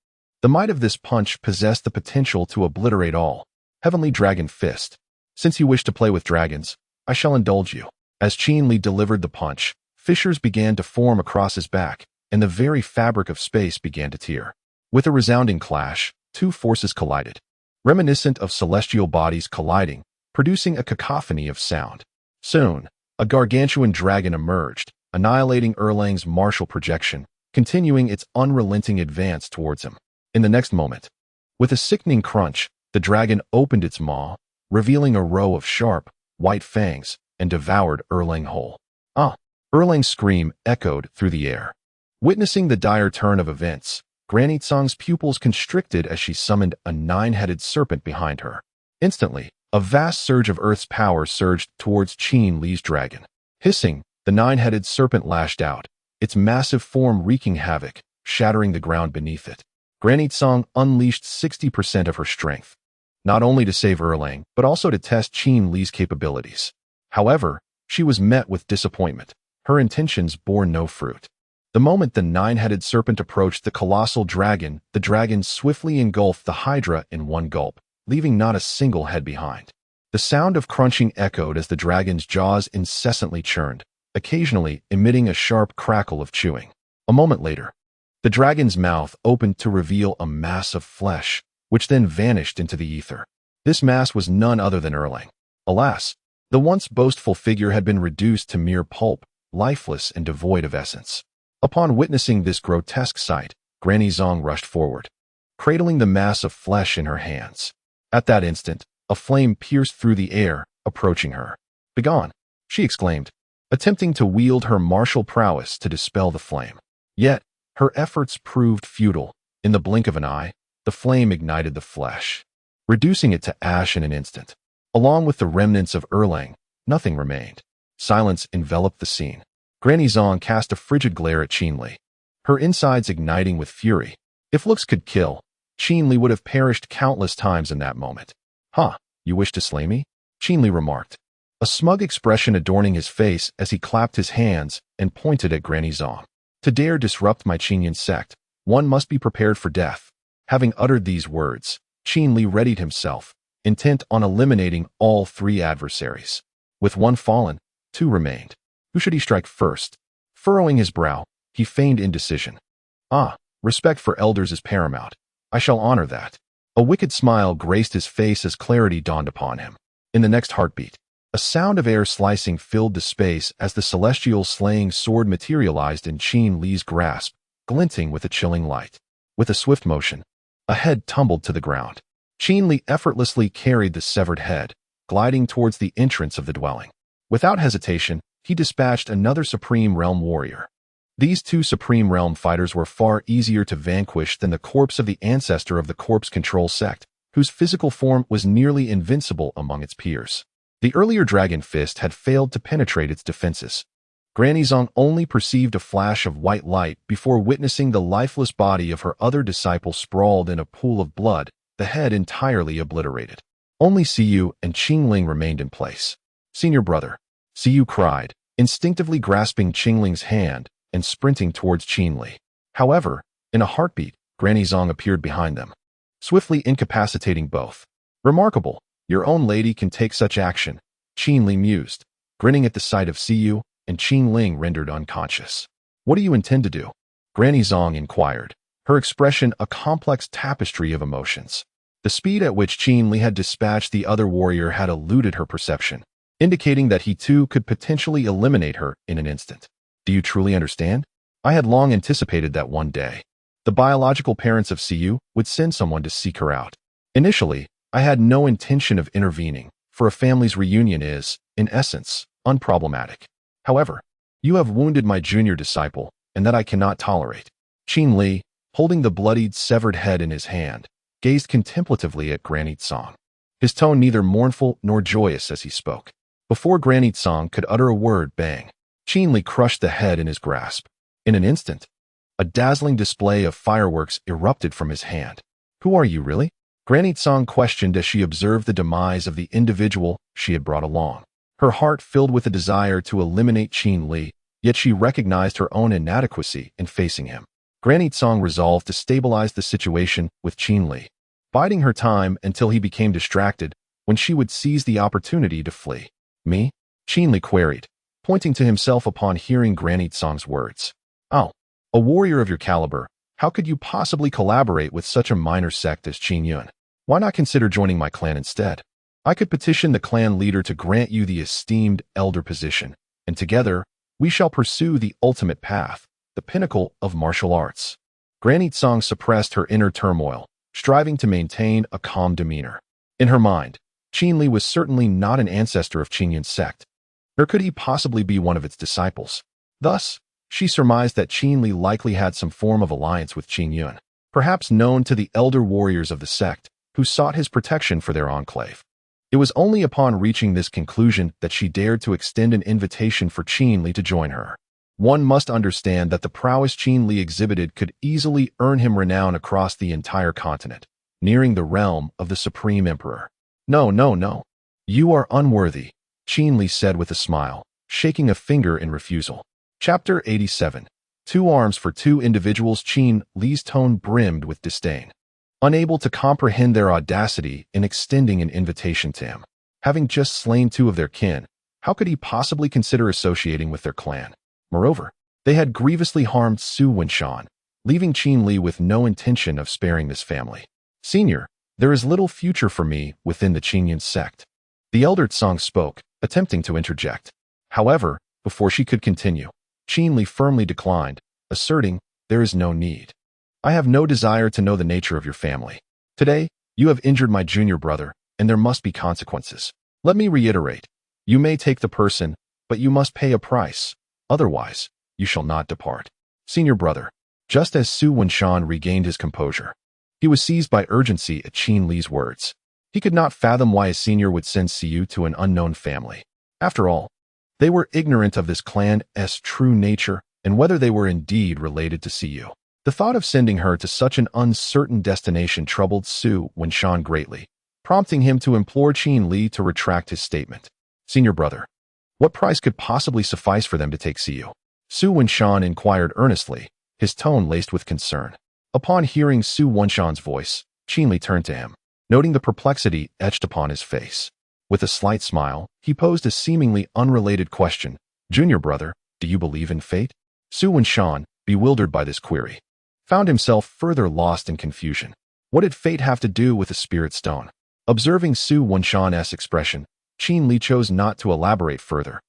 The might of this punch possessed the potential to obliterate all. Heavenly Dragon Fist. Since you wish to play with dragons, I shall indulge you. As Qin Li delivered the punch, fissures began to form across his back, and the very fabric of space began to tear. With a resounding clash, two forces collided, reminiscent of celestial bodies colliding, producing a cacophony of sound. Soon, a gargantuan dragon emerged, annihilating Erlang's martial projection, continuing its unrelenting advance towards him. In the next moment, with a sickening crunch, the dragon opened its maw, revealing a row of sharp, white fangs, and devoured Erlang whole. Ah! Erlang's scream echoed through the air. Witnessing the dire turn of events, Granny Tsang's pupils constricted as she summoned a nine-headed serpent behind her. Instantly, a vast surge of Earth's power surged towards Qin Li's dragon. Hissing, the nine-headed serpent lashed out, its massive form wreaking havoc, shattering the ground beneath it. Granny Tsang unleashed 60% of her strength, not only to save Erlang, but also to test Qin Li's capabilities. However, she was met with disappointment. Her intentions bore no fruit. The moment the nine-headed serpent approached the colossal dragon, the dragon swiftly engulfed the Hydra in one gulp, leaving not a single head behind. The sound of crunching echoed as the dragon's jaws incessantly churned, occasionally emitting a sharp crackle of chewing. A moment later, the dragon's mouth opened to reveal a mass of flesh, which then vanished into the ether. This mass was none other than Erlang. Alas, the once boastful figure had been reduced to mere pulp, lifeless and devoid of essence. Upon witnessing this grotesque sight, Granny Zong rushed forward, cradling the mass of flesh in her hands. At that instant, a flame pierced through the air, approaching her. "Begone!" she exclaimed, attempting to wield her martial prowess to dispel the flame. Yet, her efforts proved futile. In the blink of an eye, the flame ignited the flesh, reducing it to ash in an instant. Along with the remnants of Erlang, nothing remained. Silence enveloped the scene. Granny Zong cast a frigid glare at Qin Li, her insides igniting with fury. If looks could kill, Qin Li would have perished countless times in that moment. "Huh, you wish to slay me?" Qin Li remarked, a smug expression adorning his face as he clapped his hands and pointed at Granny Zong. "To dare disrupt my Qinyan sect, one must be prepared for death." Having uttered these words, Qin Li readied himself, intent on eliminating all three adversaries. With one fallen, two remained. Who should he strike first? Furrowing his brow, he feigned indecision. "Ah, respect for elders is paramount. I shall honor that." A wicked smile graced his face as clarity dawned upon him. In the next heartbeat, a sound of air slicing filled the space as the celestial slaying sword materialized in Qin Li's grasp, glinting with a chilling light. With a swift motion, a head tumbled to the ground. Qin Li effortlessly carried the severed head, gliding towards the entrance of the dwelling. Without hesitation, he dispatched another Supreme Realm warrior. These two Supreme Realm fighters were far easier to vanquish than the corpse of the ancestor of the Corpse Control sect, whose physical form was nearly invincible among its peers. The earlier Dragon Fist had failed to penetrate its defenses. Granny Zong only perceived a flash of white light before witnessing the lifeless body of her other disciple sprawled in a pool of blood, the head entirely obliterated. Only Siyu and Qingling remained in place. "Senior brother," Siyu cried, instinctively grasping Qingling's hand and sprinting towards Qin Li. However, in a heartbeat, Granny Zong appeared behind them, swiftly incapacitating both. "Remarkable, your own lady can take such action," Qin Li mused, grinning at the sight of Siyu and Qingling rendered unconscious. "What do you intend to do?" Granny Zong inquired, her expression a complex tapestry of emotions. The speed at which Qin Li had dispatched the other warrior had eluded her perception, indicating that he too could potentially eliminate her in an instant. "Do you truly understand? I had long anticipated that one day the biological parents of Siyu would send someone to seek her out. Initially, I had no intention of intervening, for a family's reunion is, in essence, unproblematic. However, you have wounded my junior disciple, and that I cannot tolerate." Qin Li, holding the bloodied, severed head in his hand, gazed contemplatively at Granny Tsang, his tone neither mournful nor joyous as he spoke. Before Granny Tsang could utter a word, bang, Qin Li crushed the head in his grasp. In an instant, a dazzling display of fireworks erupted from his hand. Who are you, really? Granny Tsang questioned as she observed the demise of the individual she had brought along. Her heart filled with a desire to eliminate Qin Li, yet she recognized her own inadequacy in facing him. Granny Tsang resolved to stabilize the situation with Qin Li, biding her time until he became distracted, when she would seize the opportunity to flee. Me? Qin Li queried, pointing to himself upon hearing Granny Tsang's words. Oh, a warrior of your caliber, how could you possibly collaborate with such a minor sect as Qin Yun? Why not consider joining my clan instead? I could petition the clan leader to grant you the esteemed elder position, and together, we shall pursue the ultimate path, the pinnacle of martial arts. Granny Tsang suppressed her inner turmoil, striving to maintain a calm demeanor. In her mind, Qin Li was certainly not an ancestor of Qin Yun's sect, nor could he possibly be one of its disciples. Thus, she surmised that Qin Li likely had some form of alliance with Qin Yun, perhaps known to the elder warriors of the sect, who sought his protection for their enclave. It was only upon reaching this conclusion that she dared to extend an invitation for Qin Li to join her. One must understand that the prowess Qin Li exhibited could easily earn him renown across the entire continent, nearing the realm of the Supreme Emperor. No, no, no. You are unworthy, Qin Li said with a smile, shaking a finger in refusal. Chapter 87. 2 arms for 2 individuals. Qin Li's tone brimmed with disdain. Unable to comprehend their audacity in extending an invitation to him. Having just slain 2 of their kin, how could he possibly consider associating with their clan? Moreover, they had grievously harmed Su Wenshan, leaving Qin Li with no intention of sparing this family. Senior, there is little future for me within the Qin Yun sect. The elder Tsang spoke, attempting to interject. However, before she could continue, Qin Li firmly declined, asserting, there is no need. I have no desire to know the nature of your family. Today, you have injured my junior brother, and there must be consequences. Let me reiterate, you may take the person, but you must pay a price. Otherwise, you shall not depart. Senior brother. Just as Su Wenshan regained his composure, he was seized by urgency at Qin Li's words. He could not fathom why a senior would send Siyu to an unknown family. After all, they were ignorant of this clan's true nature and whether they were indeed related to Siyu. The thought of sending her to such an uncertain destination troubled Su Wenshan greatly, prompting him to implore Qin Li to retract his statement. Senior brother, what price could possibly suffice for them to take Siyu? Su Wenshan inquired earnestly, his tone laced with concern. Upon hearing Su Wenshan's voice, Qin Li turned to him, noting the perplexity etched upon his face. With a slight smile, he posed a seemingly unrelated question. Junior brother, do you believe in fate? Su Wenshan, bewildered by this query, found himself further lost in confusion. What did fate have to do with the spirit stone? Observing Su Wenshan's expression, Qin Li chose not to elaborate further,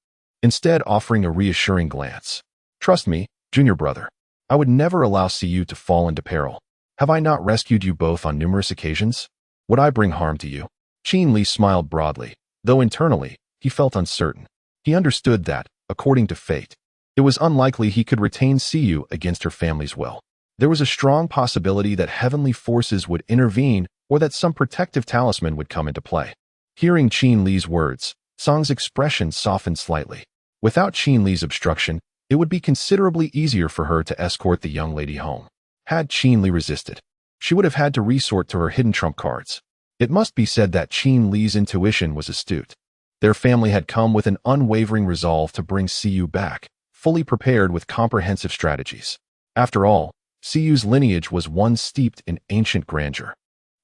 instead offering a reassuring glance. Trust me, junior brother. I would never allow Siyu to fall into peril. Have I not rescued you both on numerous occasions? Would I bring harm to you? Qin Li smiled broadly, though internally, he felt uncertain. He understood that, according to fate, it was unlikely he could retain Siyu against her family's will. There was a strong possibility that heavenly forces would intervene or that some protective talisman would come into play. Hearing Qin Li's words, Song's expression softened slightly. Without Qin Li's obstruction, it would be considerably easier for her to escort the young lady home. Had Qin Li resisted, she would have had to resort to her hidden trump cards. It must be said that Qin Li's intuition was astute. Their family had come with an unwavering resolve to bring Siyu back, fully prepared with comprehensive strategies. After all, Siyu's lineage was one steeped in ancient grandeur,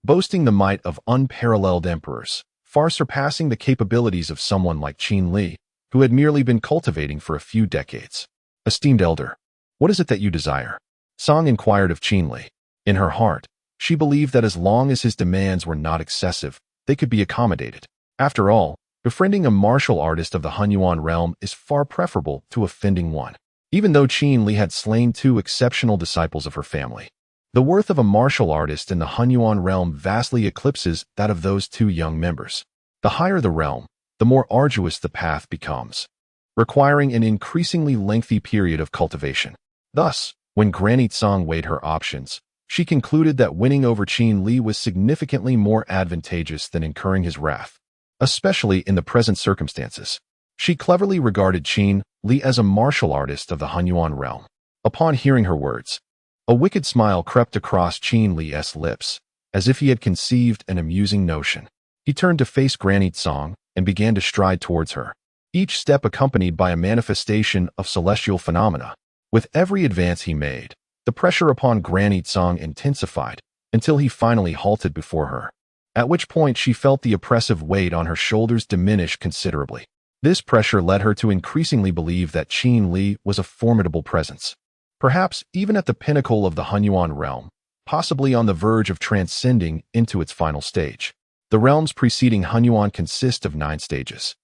boasting the might of unparalleled emperors, far surpassing the capabilities of someone like Qin Li, who had merely been cultivating for a few decades. Esteemed elder, what is it that you desire? Song inquired of Qin Li. In her heart, she believed that as long as his demands were not excessive, they could be accommodated. After all, befriending a martial artist of the Hunyuan realm is far preferable to offending one. Even though Qin Li had slain 2 exceptional disciples of her family, the worth of a martial artist in the Hunyuan realm vastly eclipses that of those 2 young members. The higher the realm, the more arduous the path becomes, requiring an increasingly lengthy period of cultivation. Thus, when Granny Tsang weighed her options, she concluded that winning over Qin Li was significantly more advantageous than incurring his wrath, especially in the present circumstances. She cleverly regarded Qin Li as a martial artist of the Hunyuan realm. Upon hearing her words, a wicked smile crept across Qin Li's lips, as if he had conceived an amusing notion. He turned to face Granite Song and began to stride towards her, each step accompanied by a manifestation of celestial phenomena. With every advance he made, the pressure upon Granite Song intensified until he finally halted before her, at which point she felt the oppressive weight on her shoulders diminish considerably. This pressure led her to increasingly believe that Qin Li was a formidable presence, perhaps even at the pinnacle of the Hunyuan realm, possibly on the verge of transcending into its final stage. The realms preceding Hunyuan consist of 9 stages,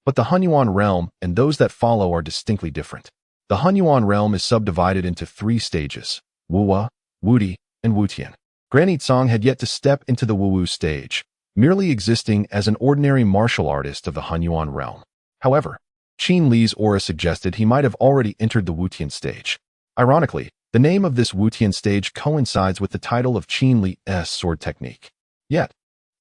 but the Hunyuan realm and those that follow are distinctly different. The Hunyuan realm is subdivided into 3 stages: Wuwa, Wudi, and Wutian. Granite Song had yet to step into the Wuwu stage, merely existing as an ordinary martial artist of the Hunyuan realm. However, Qin Li's aura suggested he might have already entered the Wutian stage. Ironically, the name of this Wutian stage coincides with the title of Qin Li's sword technique. Yet,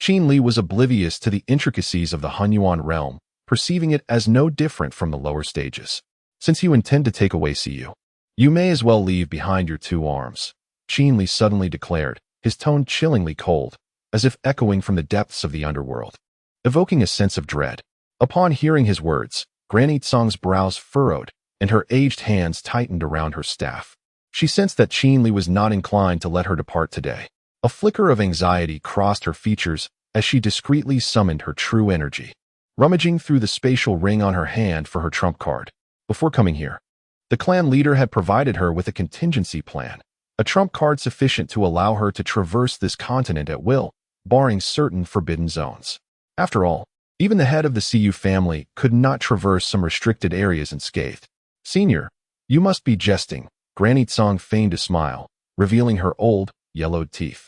Qin Li was oblivious to the intricacies of the Hunyuan realm, perceiving it as no different from the lower stages. Since you intend to take away Siyu, you may as well leave behind your 2 arms, Qin Li suddenly declared, his tone chillingly cold, as if echoing from the depths of the underworld, evoking a sense of dread. Upon hearing his words, Granite Song's brows furrowed, and her aged hands tightened around her staff. She sensed that Qin Li was not inclined to let her depart today. A flicker of anxiety crossed her features as she discreetly summoned her true energy, rummaging through the spatial ring on her hand for her trump card. Before coming here, the clan leader had provided her with a contingency plan, a trump card sufficient to allow her to traverse this continent at will, barring certain forbidden zones. After all, even the head of the Siyu family could not traverse some restricted areas unscathed. Senior, you must be jesting. Granite Song feigned a smile, revealing her old, yellowed teeth,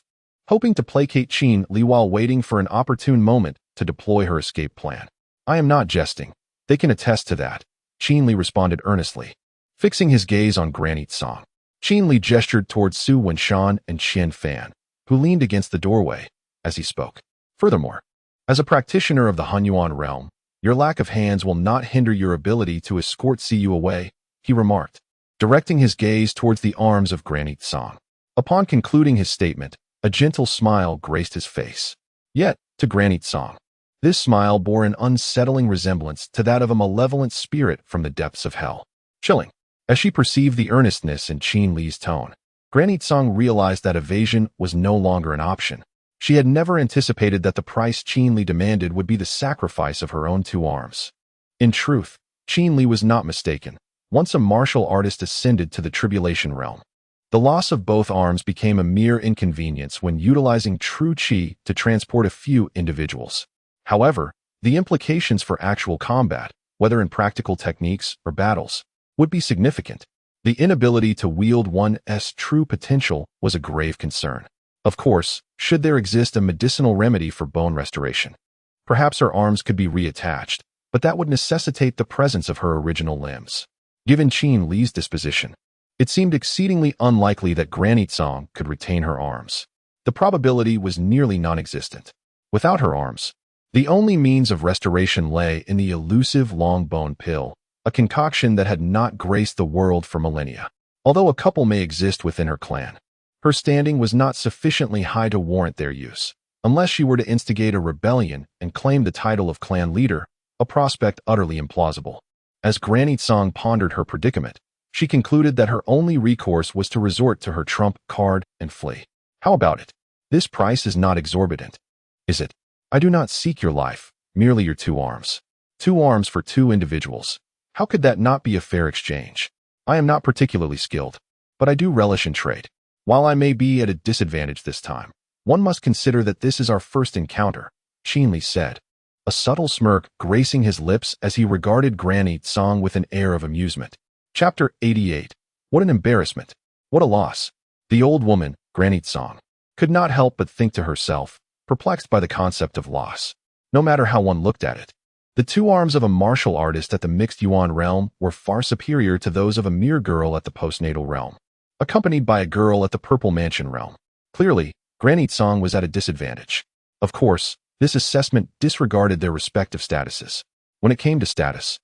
hoping to placate Qin Li while waiting for an opportune moment to deploy her escape plan. I am not jesting. They can attest to that, Qin Li responded earnestly, fixing his gaze on Granite Song. Qin Li gestured towards Su Wenshan and Qian Fan, who leaned against the doorway as he spoke. Furthermore, as a practitioner of the Hunyuan realm, your lack of hands will not hinder your ability to escort Siyu away, he remarked, directing his gaze towards the arms of Granite Song. Upon concluding his statement, a gentle smile graced his face. Yet, to Granite Song, this smile bore an unsettling resemblance to that of a malevolent spirit from the depths of hell. Chilling, as she perceived the earnestness in Qin Li's tone, Granite Song realized that evasion was no longer an option. She had never anticipated that the price Qin Li demanded would be the sacrifice of her own 2 arms. In truth, Qin Li was not mistaken. Once a martial artist ascended to the tribulation realm, the loss of both arms became a mere inconvenience when utilizing true qi to transport a few individuals. However, the implications for actual combat, whether in practical techniques or battles, would be significant. The inability to wield one's true potential was a grave concern. Of course, should there exist a medicinal remedy for bone restoration, perhaps her arms could be reattached, but that would necessitate the presence of her original limbs. Given Qin Li's disposition, it seemed exceedingly unlikely that Granite Song could retain her arms. The probability was nearly non-existent. Without her arms, the only means of restoration lay in the elusive long bone pill, a concoction that had not graced the world for millennia. Although a couple may exist within her clan, her standing was not sufficiently high to warrant their use, unless she were to instigate a rebellion and claim the title of clan leader, a prospect utterly implausible. As Granite Song pondered her predicament, she concluded that her only recourse was to resort to her trump card and flee. How about it? This price is not exorbitant, is it? I do not seek your life, merely your 2 arms. 2 arms for 2 individuals. How could that not be a fair exchange? I am not particularly skilled, but I do relish in trade. While I may be at a disadvantage this time, one must consider that this is our first encounter, Qin Li said, a subtle smirk gracing his lips as he regarded Granite Song with an air of amusement. Chapter 88. What an embarrassment. What a loss. The old woman, Granite Song, could not help but think to herself, perplexed by the concept of loss, no matter how one looked at it. The 2 arms of a martial artist at the mixed Yuan realm were far superior to those of a mere girl at the postnatal realm, accompanied by a girl at the Purple Mansion realm. Clearly, Granite Song was at a disadvantage. Of course, this assessment disregarded their respective statuses. When it came to status,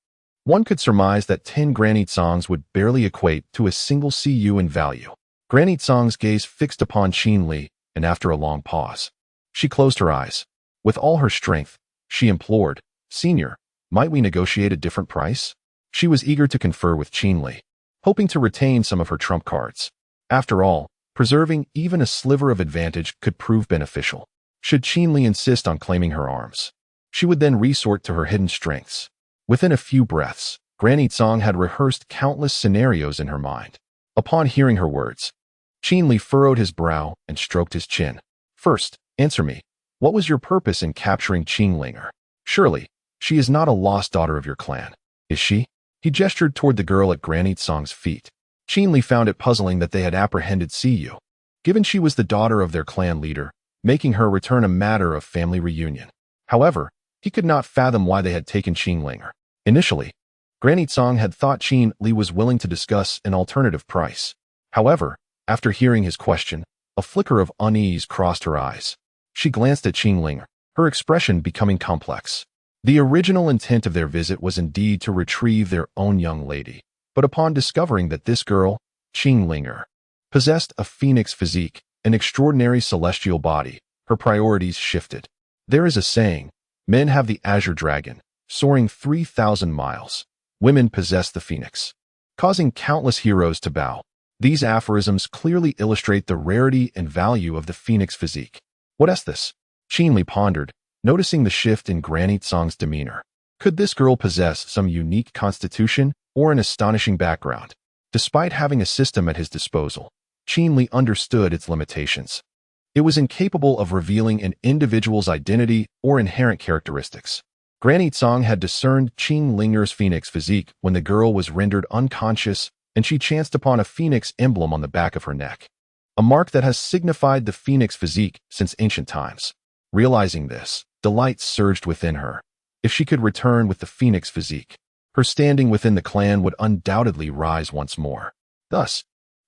one could surmise that 10 Granite Songs would barely equate to a single CU in value. Granite Song's gaze fixed upon Qin Li, and after a long pause, she closed her eyes. With all her strength, she implored, "Senior, might we negotiate a different price?" She was eager to confer with Qin Li, hoping to retain some of her trump cards. After all, preserving even a sliver of advantage could prove beneficial. Should Qin Li insist on claiming her arms, she would then resort to her hidden strengths. Within a few breaths, Granny Tsong had rehearsed countless scenarios in her mind. Upon hearing her words, Qin Li furrowed his brow and stroked his chin. "First, answer me. What was your purpose in capturing Qing Linger? Surely, she is not a lost daughter of your clan, is she?" He gestured toward the girl at Granny Tsong's feet. Qin Li found it puzzling that they had apprehended Siyu, given she was the daughter of their clan leader, making her return a matter of family reunion. However, he could not fathom why they had taken Qing Linger. Initially, Granny Tsong had thought Qin Li was willing to discuss an alternative price. However, after hearing his question, a flicker of unease crossed her eyes. She glanced at Qin Linger, her expression becoming complex. The original intent of their visit was indeed to retrieve their own young lady, but upon discovering that this girl, Qin Linger, possessed a phoenix physique, an extraordinary celestial body, her priorities shifted. There is a saying, men have the azure dragon, soaring 3,000 miles. Women possess the phoenix, causing countless heroes to bow. These aphorisms clearly illustrate the rarity and value of the phoenix physique. What is this? Qin Li pondered, noticing the shift in Granny Tsong's demeanor. Could this girl possess some unique constitution or an astonishing background? Despite having a system at his disposal, Qin Li understood its limitations. It was incapable of revealing an individual's identity or inherent characteristics. Granny Tsong had discerned Qing Linger's phoenix physique when the girl was rendered unconscious and she chanced upon a phoenix emblem on the back of her neck, a mark that has signified the phoenix physique since ancient times. Realizing this, delight surged within her. If she could return with the phoenix physique, her standing within the clan would undoubtedly rise once more. Thus,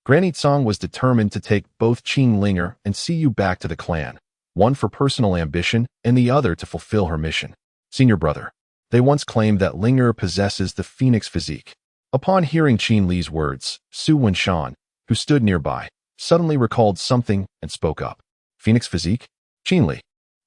Granny Tsong was determined to take both Qing Linger and Siyu back to the clan, one for personal ambition and the other to fulfill her mission. "Senior brother, they once claimed that Linger possesses the phoenix physique." Upon hearing Qin Li's words, Su Wenshan, who stood nearby, suddenly recalled something and spoke up. "Phoenix physique?" Qin Li,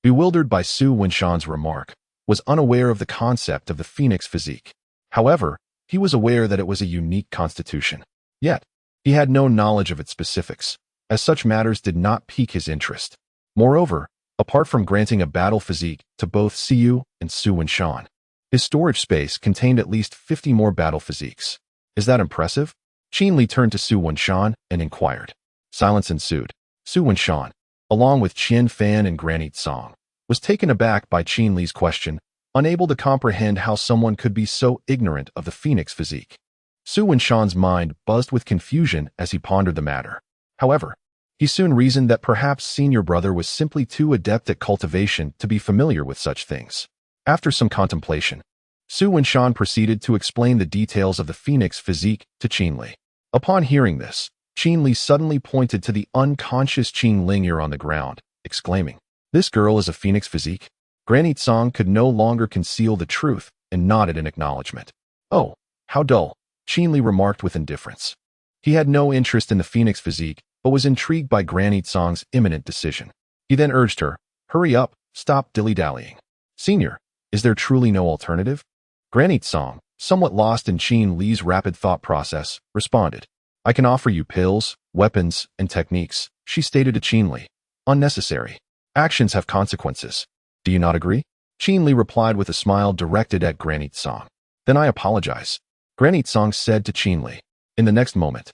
bewildered by Su Wenshan's remark, was unaware of the concept of the phoenix physique. However, he was aware that it was a unique constitution. Yet, he had no knowledge of its specifics, as such matters did not pique his interest. Moreover, apart from granting a battle physique to both Siyu and Su Wenshan, his storage space contained at least 50 more battle physiques. "Is that impressive?" Qin Li turned to Su Wenshan and inquired. Silence ensued. Su Wenshan, along with Qian Fan and Granny Tsong, was taken aback by Qin Li's question, unable to comprehend how someone could be so ignorant of the phoenix physique. Su Wenshan's mind buzzed with confusion as he pondered the matter. However, he soon reasoned that perhaps senior brother was simply too adept at cultivation to be familiar with such things. After some contemplation, Su Wenshan proceeded to explain the details of the phoenix physique to Qin Li. Upon hearing this, Qin Li suddenly pointed to the unconscious Qing Linger on the ground, exclaiming, "This girl is a phoenix physique?" Granny Tsong could no longer conceal the truth and nodded in acknowledgement. "Oh, how dull," Qin Li remarked with indifference. He had no interest in the phoenix physique, but was intrigued by Granny Tsong's imminent decision. He then urged her, "Hurry up, stop dilly-dallying. Senior, is there truly no alternative?" Granny Tsong, somewhat lost in Qin Li's rapid thought process, responded, "I can offer you pills, weapons, and techniques," she stated to Qin Li. "Unnecessary. Actions have consequences. Do you not agree?" Qin Li replied with a smile directed at Granny Tsong. "Then I apologize," Granny Tsong said to Qin Li. In the next moment,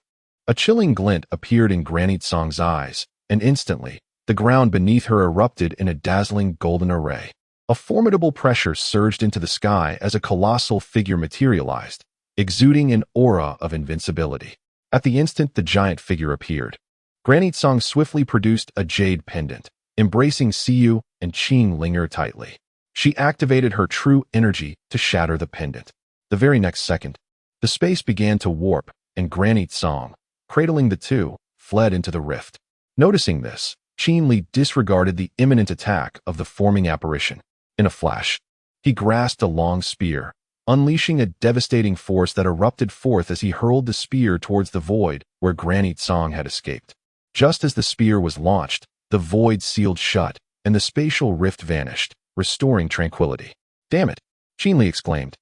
a chilling glint appeared in Granny Tsong's eyes, and instantly, the ground beneath her erupted in a dazzling golden array. A formidable pressure surged into the sky as a colossal figure materialized, exuding an aura of invincibility. At the instant the giant figure appeared, Granny Tsong swiftly produced a jade pendant, embracing Siyu and Qing Linger tightly. She activated her true energy to shatter the pendant. The very next second, the space began to warp, and Granny Tsong, cradling the two, fled into the rift. Noticing this, Qin Li disregarded the imminent attack of the forming apparition. In a flash, he grasped a long spear, unleashing a devastating force that erupted forth as he hurled the spear towards the void where Granny Tsong had escaped. Just as the spear was launched, The void sealed shut, and the spatial rift vanished, restoring tranquility. "Damn it!" Qin Li exclaimed.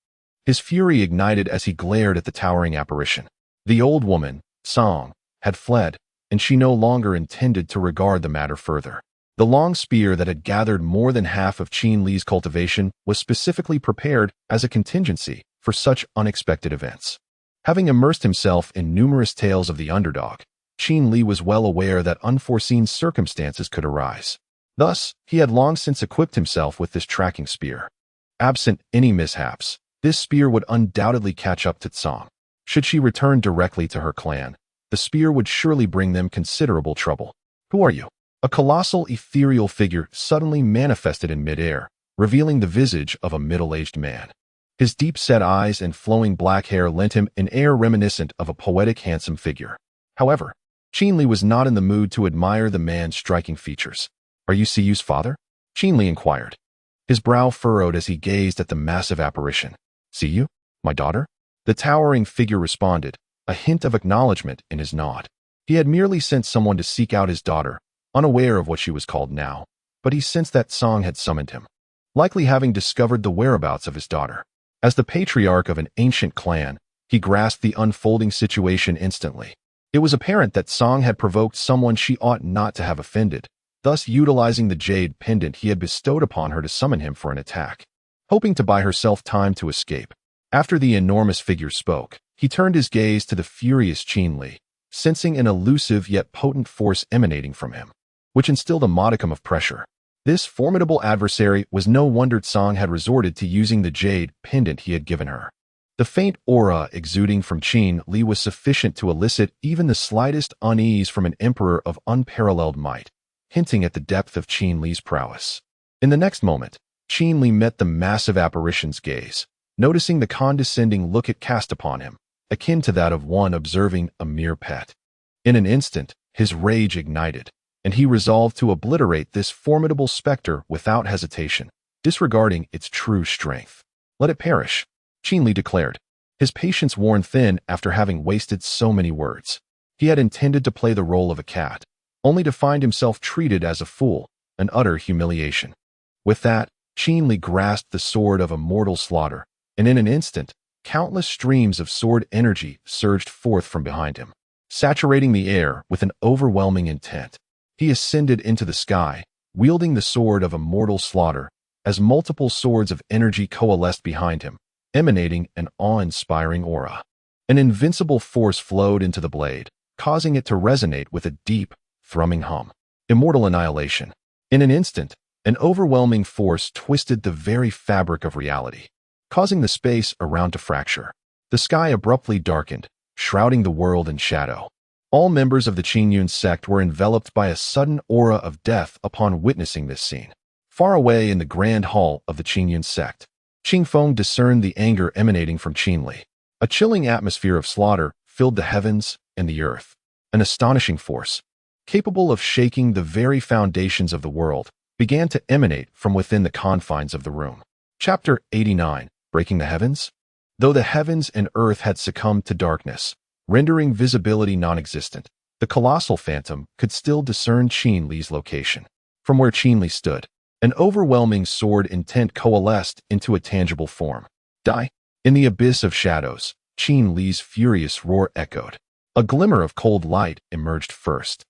His fury ignited as he glared at the towering apparition. The old woman, Song, had fled, and she no longer intended to regard the matter further. The long spear that had gathered more than half of Qin Li's cultivation was specifically prepared as a contingency for such unexpected events. Having immersed himself in numerous tales of the underdog, Qin Li was well aware that unforeseen circumstances could arise. Thus, he had long since equipped himself with this tracking spear. Absent any mishaps, this spear would undoubtedly catch up to Tsang. Should she return directly to her clan, the spear would surely bring them considerable trouble. "Who are you?" A colossal ethereal figure suddenly manifested in midair, revealing the visage of a middle-aged man. His deep-set eyes and flowing black hair lent him an air reminiscent of a poetic, handsome figure. However, Qin Li was not in the mood to admire the man's striking features. "Are you Siyu's father?" Qin Li inquired. His brow furrowed as he gazed at the massive apparition. "Siyu? My daughter?" The towering figure responded, a hint of acknowledgement in his nod. He had merely sent someone to seek out his daughter, unaware of what she was called now, but he sensed that Song had summoned him, likely having discovered the whereabouts of his daughter. As the patriarch of an ancient clan, he grasped the unfolding situation instantly. It was apparent that Song had provoked someone she ought not to have offended, thus utilizing the jade pendant he had bestowed upon her to summon him for an attack, hoping to buy herself time to escape. After the enormous figure spoke, he turned his gaze to the furious Qin Li, sensing an elusive yet potent force emanating from him, which instilled a modicum of pressure. This formidable adversary was no wonder Song had resorted to using the jade pendant he had given her. The faint aura exuding from Qin Li was sufficient to elicit even the slightest unease from an emperor of unparalleled might, hinting at the depth of Qin Li's prowess. In the next moment, Qin Li met the massive apparition's gaze, noticing the condescending look it cast upon him, akin to that of one observing a mere pet. In an instant, his rage ignited, and he resolved to obliterate this formidable specter without hesitation, disregarding its true strength. "Let it perish," Qin Li declared, his patience worn thin after having wasted so many words. He had intended to play the role of a cat, only to find himself treated as a fool, an utter humiliation. With that, Qin Li grasped the sword of immortal slaughter, and in an instant, countless streams of sword energy surged forth from behind him, saturating the air with an overwhelming intent. He ascended into the sky, wielding the sword of immortal slaughter, as multiple swords of energy coalesced behind him, emanating an awe-inspiring aura. An invincible force flowed into the blade, causing it to resonate with a deep, thrumming hum. Immortal annihilation. In an instant, an overwhelming force twisted the very fabric of reality, causing the space around to fracture. The sky abruptly darkened, shrouding the world in shadow. All members of the Qingyun sect were enveloped by a sudden aura of death upon witnessing this scene. Far away in the grand hall of the Qingyun sect, Qingfeng discerned the anger emanating from Qin Li. A chilling atmosphere of slaughter filled the heavens and the earth. An astonishing force, capable of shaking the very foundations of the world, began to emanate from within the confines of the room. Chapter 89. Breaking the Heavens? Though the heavens and earth had succumbed to darkness, rendering visibility non-existent, the colossal phantom could still discern Qin Li's location. From where Qin Li stood, an overwhelming sword intent coalesced into a tangible form. Die! In the abyss of shadows, Qin Li's furious roar echoed. A glimmer of cold light emerged first.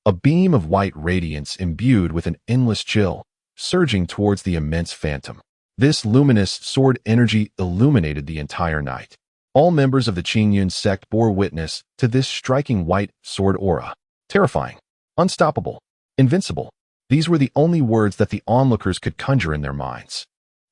A beam of white radiance imbued with an endless chill, surging towards the immense phantom. This luminous sword energy illuminated the entire night. All members of the Qingyun sect bore witness to this striking white sword aura. Terrifying, unstoppable, invincible. These were the only words that the onlookers could conjure in their minds.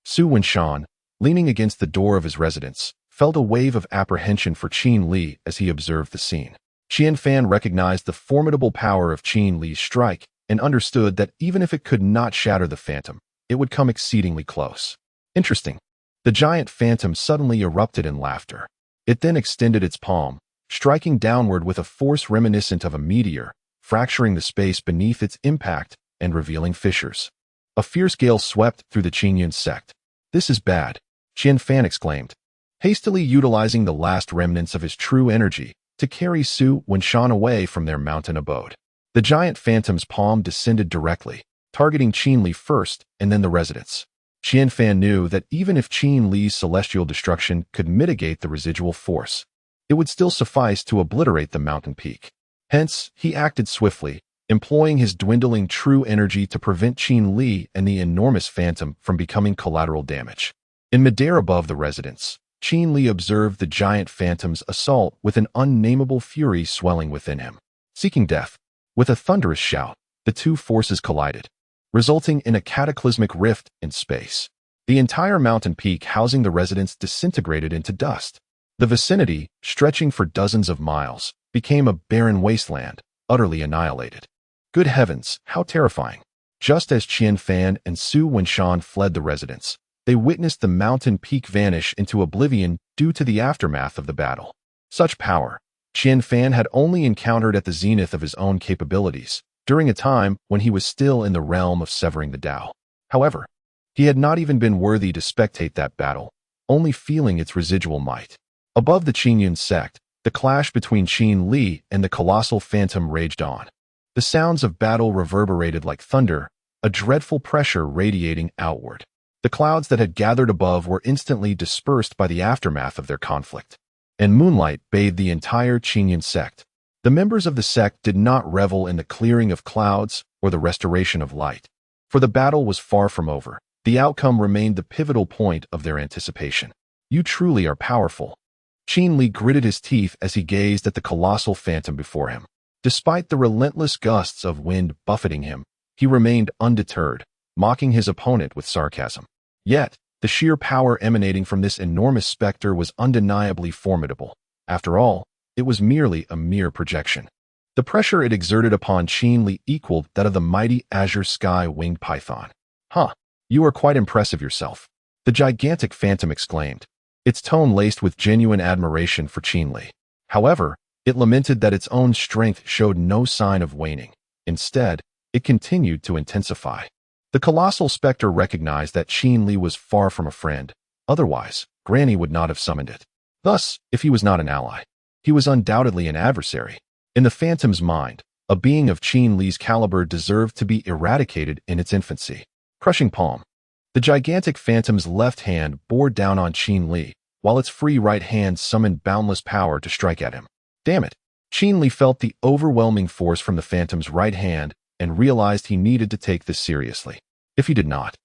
Su Wenshan, leaning against the door of his residence, felt a wave of apprehension for Qin Li as he observed the scene. Qian Fan recognized the formidable power of Qin Li's strike and understood that even if it could not shatter the phantom, it would come exceedingly close. Interesting. The giant phantom suddenly erupted in laughter. It then extended its palm, striking downward with a force reminiscent of a meteor, fracturing the space beneath its impact and revealing fissures. A fierce gale swept through the Qingyun sect. "This is bad," Qian Fan exclaimed, hastily utilizing the last remnants of his true energy to carry Su Wenshan away from their mountain abode. The giant phantom's palm descended directly, targeting Qin Li first and then the residents. Qian Fan knew that even if Qin Li's celestial destruction could mitigate the residual force, it would still suffice to obliterate the mountain peak. Hence, he acted swiftly, employing his dwindling true energy to prevent Qin Li and the enormous phantom from becoming collateral damage. In midair above the residents, Qin Li observed the giant phantom's assault with an unnameable fury swelling within him. Seeking death, with a thunderous shout, the two forces collided, resulting in a cataclysmic rift in space. The entire mountain peak housing the residents disintegrated into dust. The vicinity, stretching for dozens of miles, became a barren wasteland, utterly annihilated. Good heavens, how terrifying! Just as Qian Fan and Su Wenshan fled the residence, they witnessed the mountain peak vanish into oblivion due to the aftermath of the battle. Such power, Qian Fan had only encountered at the zenith of his own capabilities, during a time when he was still in the realm of severing the Tao. However, he had not even been worthy to spectate that battle, only feeling its residual might. Above the Qingyun sect, the clash between Qin Li and the colossal phantom raged on. The sounds of battle reverberated like thunder, a dreadful pressure radiating outward. The clouds that had gathered above were instantly dispersed by the aftermath of their conflict, and moonlight bathed the entire Qingyun sect. The members of the sect did not revel in the clearing of clouds or the restoration of light, for the battle was far from over. The outcome remained the pivotal point of their anticipation. You truly are powerful. Qin Li gritted his teeth as he gazed at the colossal phantom before him. Despite the relentless gusts of wind buffeting him, he remained undeterred, mocking his opponent with sarcasm. Yet, the sheer power emanating from this enormous specter was undeniably formidable. After all, it was merely a mere projection. The pressure it exerted upon Qin Li equaled that of the mighty azure sky winged python. Huh, you are quite impressive yourself, the gigantic phantom exclaimed, its tone laced with genuine admiration for Qin Li. However, it lamented that its own strength showed no sign of waning. Instead, it continued to intensify. The colossal specter recognized that Qin Li was far from a friend. Otherwise, Granny would not have summoned it. Thus, if he was not an ally, he was undoubtedly an adversary. In the phantom's mind, a being of Qin Li's caliber deserved to be eradicated in its infancy. Crushing palm. The gigantic phantom's left hand bore down on Qin Li, while its free right hand summoned boundless power to strike at him. Damn it! Qin Li felt the overwhelming force from the phantom's right hand and realized he needed to take this seriously. If he did not,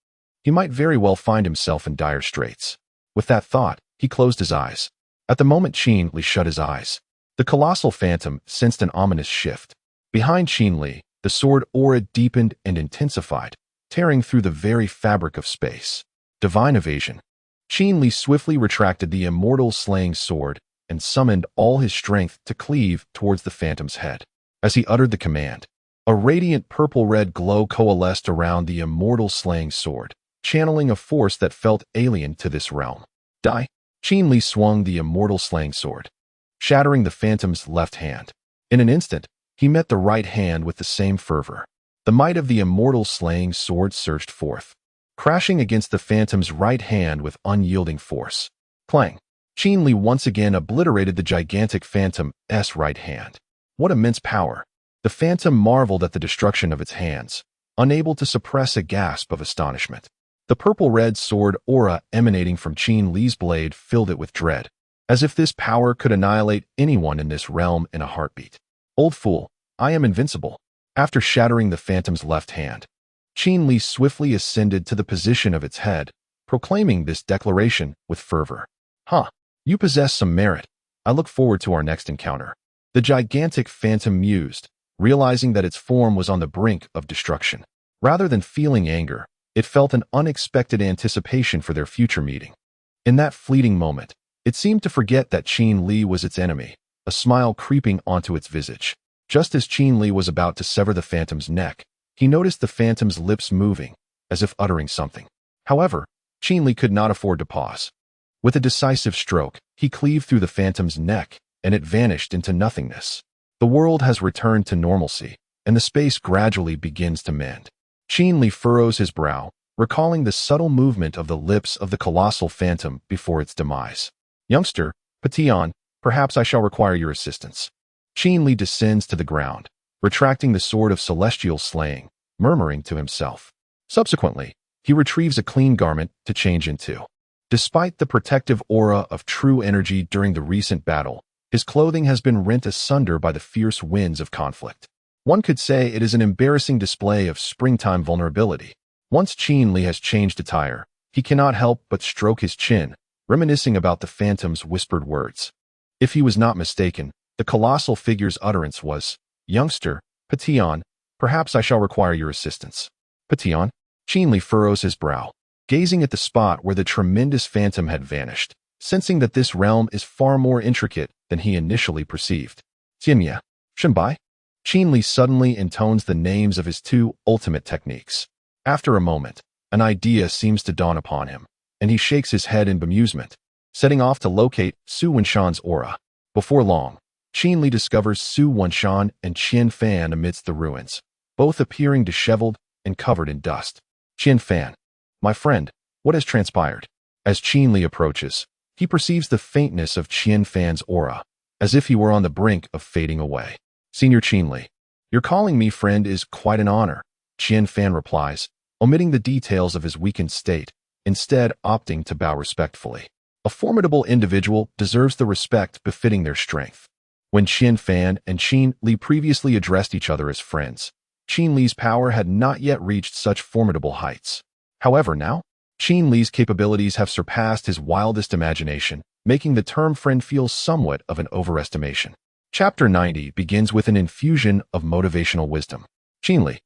he might very well find himself in dire straits. With that thought, he closed his eyes. At the moment Qin Li shut his eyes, the colossal phantom sensed an ominous shift. Behind Qin Li, the sword aura deepened and intensified, tearing through the very fabric of space. Divine evasion. Qin Li swiftly retracted the immortal slaying sword and summoned all his strength to cleave towards the phantom's head. As he uttered the command, a radiant purple-red glow coalesced around the immortal slaying sword, channeling a force that felt alien to this realm. Die! Qin Li swung the immortal slaying sword, shattering the phantom's left hand. In an instant, he met the right hand with the same fervor. The might of the immortal slaying sword surged forth, crashing against the phantom's right hand with unyielding force. Clang! Qin Li once again obliterated the gigantic phantom's right hand. What immense power! The phantom marveled at the destruction of its hands, unable to suppress a gasp of astonishment. The purple-red sword aura emanating from Qin Li's blade filled it with dread, as if this power could annihilate anyone in this realm in a heartbeat. Old fool, I am invincible. After shattering the phantom's left hand, Qin Li swiftly ascended to the position of its head, proclaiming this declaration with fervor. Huh, you possess some merit. I look forward to our next encounter. The gigantic phantom mused, realizing that its form was on the brink of destruction. Rather than feeling anger, it felt an unexpected anticipation for their future meeting. In that fleeting moment, it seemed to forget that Qin Li was its enemy, a smile creeping onto its visage. Just as Qin Li was about to sever the phantom's neck, he noticed the phantom's lips moving, as if uttering something. However, Qin Li could not afford to pause. With a decisive stroke, he cleaved through the phantom's neck, and it vanished into nothingness. The world has returned to normalcy, and the space gradually begins to mend. Qin Li furrows his brow, recalling the subtle movement of the lips of the colossal phantom before its demise. Youngster, Petion, perhaps I shall require your assistance. Qin Li descends to the ground, retracting the sword of celestial slaying, murmuring to himself. Subsequently, he retrieves a clean garment to change into. Despite the protective aura of true energy during the recent battle, his clothing has been rent asunder by the fierce winds of conflict. One could say it is an embarrassing display of springtime vulnerability. Once Qin Li has changed attire, he cannot help but stroke his chin, reminiscing about the phantom's whispered words. If he was not mistaken, the colossal figure's utterance was, "Youngster, Petion, perhaps I shall require your assistance." Petion? Qin Li furrows his brow, gazing at the spot where the tremendous phantom had vanished, sensing that this realm is far more intricate than he initially perceived. Jinya, Shenbai? Qin Li suddenly intones the names of his two ultimate techniques. After a moment, an idea seems to dawn upon him, and he shakes his head in bemusement, setting off to locate Su Wenshan's aura. Before long, Qin Li discovers Su Wenshan and Qian Fan amidst the ruins, both appearing disheveled and covered in dust. Qian Fan, my friend, what has transpired? As Qin Li approaches, he perceives the faintness of Qian Fan's aura, as if he were on the brink of fading away. Senior Qin Li, your calling me friend is quite an honor, Qian Fan replies, omitting the details of his weakened state, instead opting to bow respectfully. A formidable individual deserves the respect befitting their strength. When Qian Fan and Qin Li previously addressed each other as friends, Qin Li's power had not yet reached such formidable heights. However, now, Qin Li's capabilities have surpassed his wildest imagination, making the term friend feel somewhat of an overestimation. Chapter 90 begins with an infusion of motivational wisdom. Qin Li,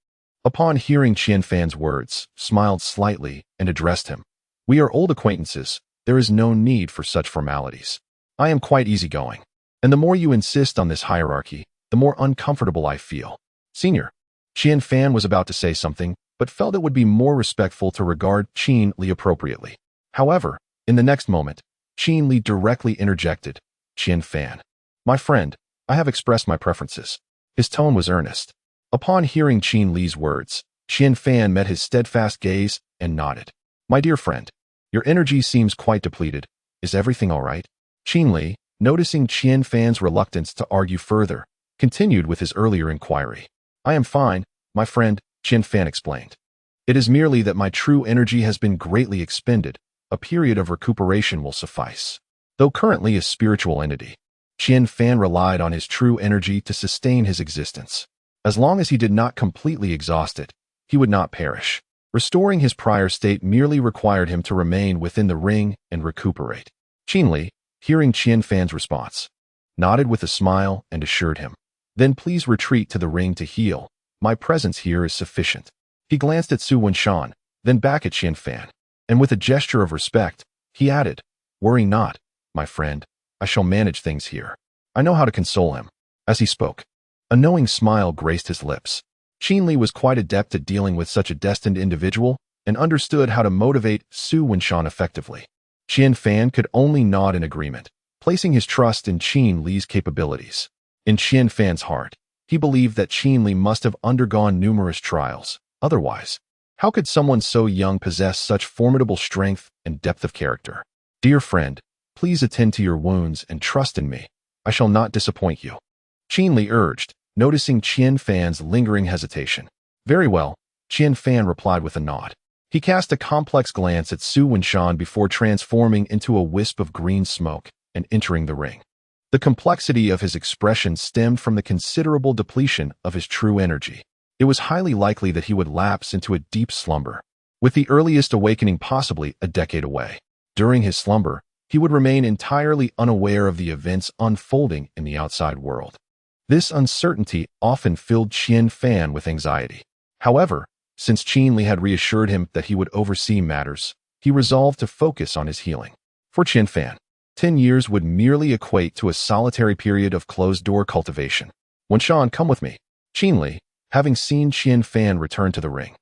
upon hearing Qian Fan's words, smiled slightly and addressed him. We are old acquaintances. There is no need for such formalities. I am quite easygoing, and the more you insist on this hierarchy, the more uncomfortable I feel. Senior, Qian Fan was about to say something, but felt it would be more respectful to regard Qin Li appropriately. However, in the next moment, Qin Li directly interjected, Qian Fan, my friend, I have expressed my preferences. His tone was earnest. Upon hearing Qin Li's words, Qian Fan met his steadfast gaze and nodded. My dear friend, your energy seems quite depleted. Is everything all right? Qin Li, noticing Qian Fan's reluctance to argue further, continued with his earlier inquiry. I am fine, my friend, Qian Fan explained. It is merely that my true energy has been greatly expended. A period of recuperation will suffice. Though currently a spiritual entity, Qian Fan relied on his true energy to sustain his existence. As long as he did not completely exhaust it, he would not perish. Restoring his prior state merely required him to remain within the ring and recuperate. Qin Li, hearing Qian Fan's response, nodded with a smile and assured him, then please retreat to the ring to heal. My presence here is sufficient. He glanced at Su Wenshan, then back at Qian Fan, and with a gesture of respect, he added, worry not, my friend, I shall manage things here. I know how to console him. As he spoke, a knowing smile graced his lips. Qin Li was quite adept at dealing with such a destined individual and understood how to motivate Su Wenshan effectively. Qian Fan could only nod in agreement, placing his trust in Qin Li's capabilities. In Qian Fan's heart, he believed that Qin Li must have undergone numerous trials. Otherwise, how could someone so young possess such formidable strength and depth of character? Dear friend, please attend to your wounds and trust in me. I shall not disappoint you. Qin Li urged, noticing Qian Fan's lingering hesitation. Very well, Qian Fan replied with a nod. He cast a complex glance at Su Wenshan before transforming into a wisp of green smoke and entering the ring. The complexity of his expression stemmed from the considerable depletion of his true energy. It was highly likely that he would lapse into a deep slumber, with the earliest awakening possibly a decade away. During his slumber, he would remain entirely unaware of the events unfolding in the outside world. This uncertainty often filled Qian Fan with anxiety. However, since Qin Li had reassured him that he would oversee matters, he resolved to focus on his healing. For Qian Fan, 10 years would merely equate to a solitary period of closed-door cultivation. Wenshan, come with me. Qin Li, having seen Qian Fan return to the ring,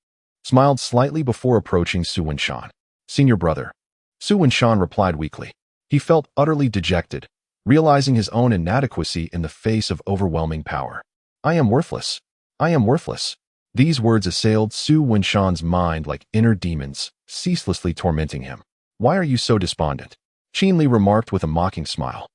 smiled slightly before approaching Su Wenshan. Senior brother. Su Wenshan replied weakly. He felt utterly dejected, realizing his own inadequacy in the face of overwhelming power. I am worthless. I am worthless. These words assailed Su Wenshan's mind like inner demons, ceaselessly tormenting him. Why are you so despondent? Qin Li remarked with a mocking smile,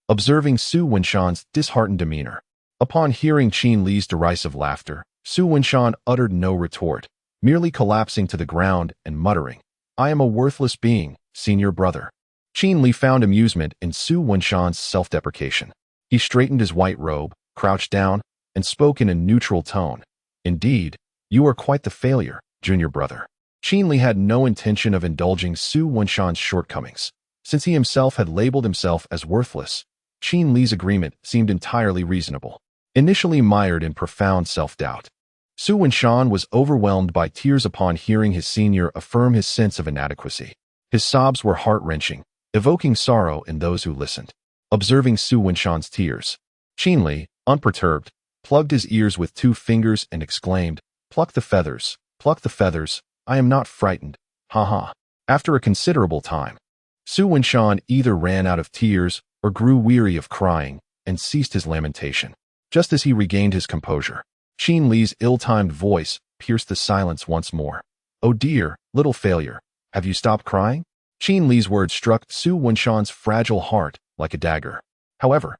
observing Su Wenshan's disheartened demeanor. Upon hearing Qin Li's derisive laughter, Su Wenshan uttered no retort, merely collapsing to the ground and muttering, "I am a worthless being, senior brother." Qin Li found amusement in Su Wenshan's self-deprecation. He straightened his white robe, crouched down, and spoke in a neutral tone. "Indeed, you are quite the failure, junior brother." Qin Li had no intention of indulging Su Wenshan's shortcomings. Since he himself had labeled himself as worthless, Qin Li's agreement seemed entirely reasonable. Initially mired in profound self-doubt, Su Wenshan was overwhelmed by tears upon hearing his senior affirm his sense of inadequacy. His sobs were heart-wrenching, evoking sorrow in those who listened. Observing Su Wenshan's tears, Qin Li, unperturbed, plugged his ears with 2 fingers and exclaimed, pluck the feathers, I am not frightened, ha." After a considerable time, Su Wenshan either ran out of tears or grew weary of crying and ceased his lamentation. Just as he regained his composure, Qin Li's ill-timed voice pierced the silence once more. "Oh dear, little failure, have you stopped crying?" Qin Li's words struck Su Wenshan's fragile heart like a dagger. However,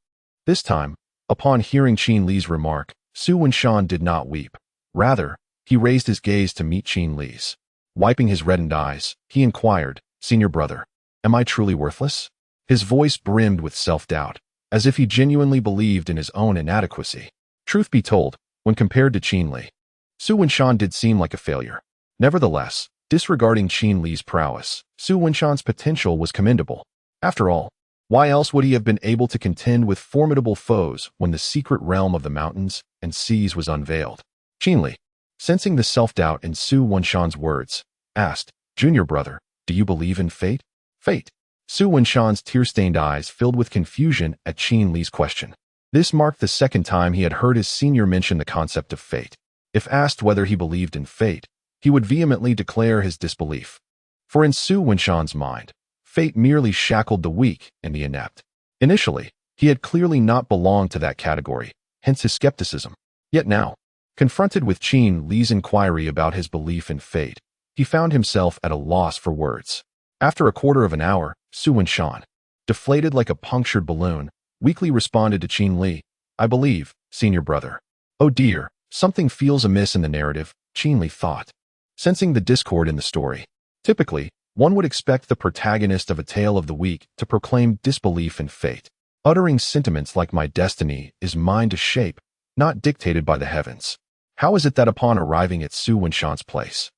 this time, upon hearing Qin Li's remark, Su Wenshan did not weep. Rather, he raised his gaze to meet Qin Li's. Wiping his reddened eyes, he inquired, "Senior brother, am I truly worthless?" His voice brimmed with self-doubt, as if he genuinely believed in his own inadequacy. Truth be told, when compared to Qin Li, Su Wenshan did seem like a failure. Nevertheless, disregarding Qin Li's prowess, Su Wenshan's potential was commendable. After all, why else would he have been able to contend with formidable foes when the secret realm of the mountains and seas was unveiled? Qin Li, sensing the self-doubt in Su Wenshan's words, asked, "Junior brother, do you believe in fate?" Fate? Su Wenshan's tear-stained eyes filled with confusion at Qin Li's question. This marked the second time he had heard his senior mention the concept of fate. If asked whether he believed in fate, he would vehemently declare his disbelief. For in Su Wenshan's mind, fate merely shackled the weak and the inept. Initially, he had clearly not belonged to that category, hence his skepticism. Yet now, confronted with Qin Li's inquiry about his belief in fate, he found himself at a loss for words. After a quarter of an hour, Su Wenshan, deflated like a punctured balloon, weakly responded to Qin Li, "I believe, senior brother." "Oh dear, something feels amiss in the narrative," Qin Li thought, sensing the discord in the story. Typically, one would expect the protagonist of a tale of the weak to proclaim disbelief in fate, uttering sentiments like "my destiny is mine to shape, not dictated by the heavens." How is it that upon arriving at Su Wenshan's place,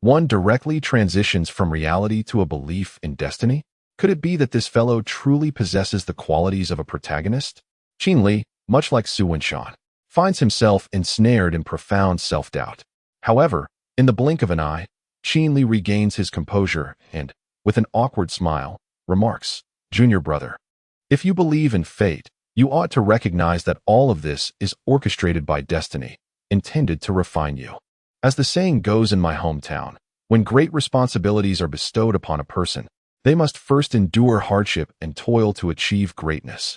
one directly transitions from reality to a belief in destiny? Could it be that this fellow truly possesses the qualities of a protagonist? Qin Li, much like Su Wenshan, finds himself ensnared in profound self-doubt. However, in the blink of an eye, Qin Li regains his composure and, with an awkward smile, remarks, "Junior brother, if you believe in fate, you ought to recognize that all of this is orchestrated by destiny, intended to refine you. As the saying goes in my hometown, when great responsibilities are bestowed upon a person, they must first endure hardship and toil to achieve greatness."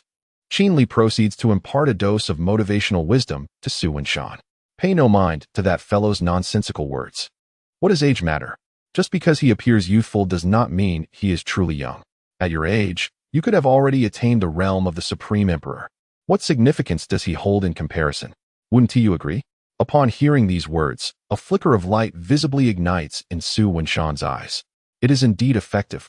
Qin Li proceeds to impart a dose of motivational wisdom to Su Wenshan. Pay no mind to that fellow's nonsensical words. What does age matter? Just because he appears youthful does not mean he is truly young. At your age, you could have already attained the realm of the Supreme Emperor. What significance does he hold in comparison? Wouldn't you agree? Upon hearing these words, a flicker of light visibly ignites in Su Wenshan's eyes. It is indeed effective.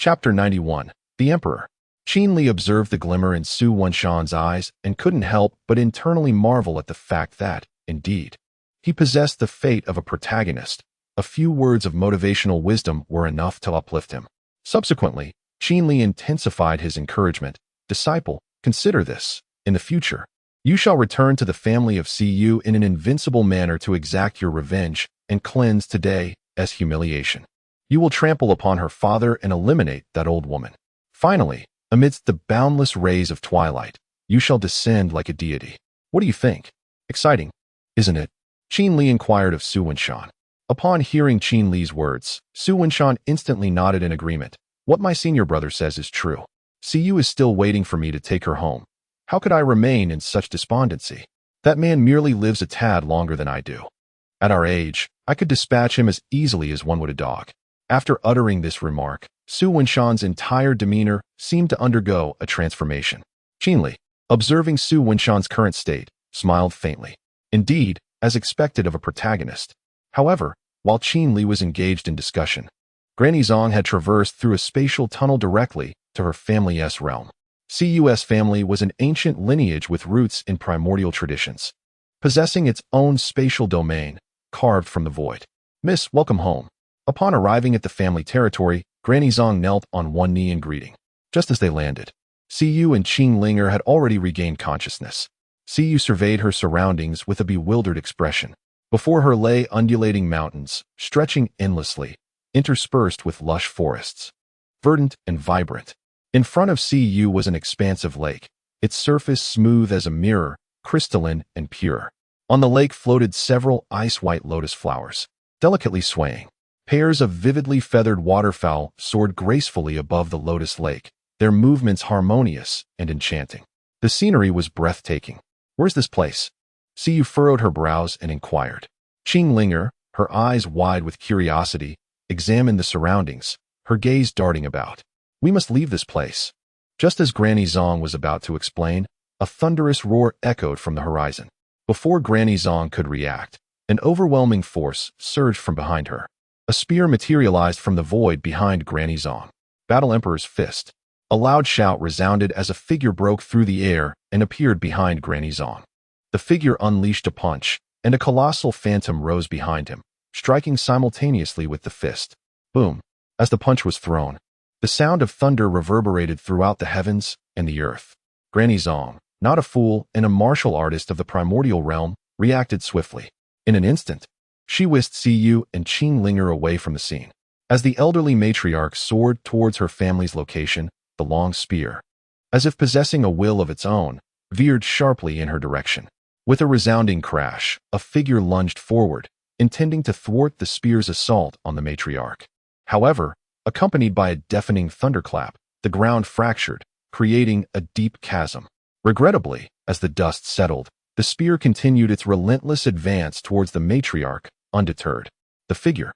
Chapter 91. The Emperor. Qin Li observed the glimmer in Su Wenshan's eyes and couldn't help but internally marvel at the fact that, indeed, he possessed the fate of a protagonist. A few words of motivational wisdom were enough to uplift him. Subsequently, Qin Li intensified his encouragement. "Disciple, consider this. In the future, you shall return to the family of Cu in an invincible manner to exact your revenge and cleanse today as humiliation. You will trample upon her father and eliminate that old woman. Finally, amidst the boundless rays of twilight, you shall descend like a deity." What do you think? Exciting, isn't it? Qin Li inquired of Su Wenshan. Upon hearing Qin Li's words, Su Wenshan instantly nodded in agreement. "What my senior brother says is true. Cu is still waiting for me to take her home. How could I remain in such despondency? That man merely lives a tad longer than I do. At our age, I could dispatch him as easily as one would a dog." After uttering this remark, Su Wenshan's entire demeanor seemed to undergo a transformation. Qin Li, observing Su Wenshan's current state, smiled faintly. Indeed, as expected of a protagonist. However, while Qin Li was engaged in discussion, Granny Zong had traversed through a spatial tunnel directly to her family's realm. CU's family was an ancient lineage with roots in primordial traditions, possessing its own spatial domain, carved from the void. Miss, welcome home. Upon arriving at the family territory, Granny Zong knelt on one knee in greeting. Just as they landed, CU and Qing Linger had already regained consciousness. CU surveyed her surroundings with a bewildered expression. Before her lay undulating mountains, stretching endlessly, interspersed with lush forests, verdant and vibrant. In front of CU was an expansive lake, its surface smooth as a mirror, crystalline and pure. On the lake floated several ice-white lotus flowers, delicately swaying. Pairs of vividly feathered waterfowl soared gracefully above the lotus lake, their movements harmonious and enchanting. The scenery was breathtaking. Where's this place? CU furrowed her brows and inquired. Qing Linger, her eyes wide with curiosity, examined the surroundings, her gaze darting about. We must leave this place. Just as Granny Zong was about to explain, a thunderous roar echoed from the horizon. Before Granny Zong could react, an overwhelming force surged from behind her. A spear materialized from the void behind Granny Zong. Battle Emperor's fist. A loud shout resounded as a figure broke through the air and appeared behind Granny Zong. The figure unleashed a punch, and a colossal phantom rose behind him, striking simultaneously with the fist. Boom! As the punch was thrown, the sound of thunder reverberated throughout the heavens and the earth. Granny Zong, not a fool and a martial artist of the primordial realm, reacted swiftly. In an instant, she whisked CU and Qing Linger away from the scene. As the elderly matriarch soared towards her family's location, the long spear, as if possessing a will of its own, veered sharply in her direction. With a resounding crash, a figure lunged forward, intending to thwart the spear's assault on the matriarch. However, accompanied by a deafening thunderclap, the ground fractured, creating a deep chasm. Regrettably, as the dust settled, the spear continued its relentless advance towards the matriarch, undeterred. The figure,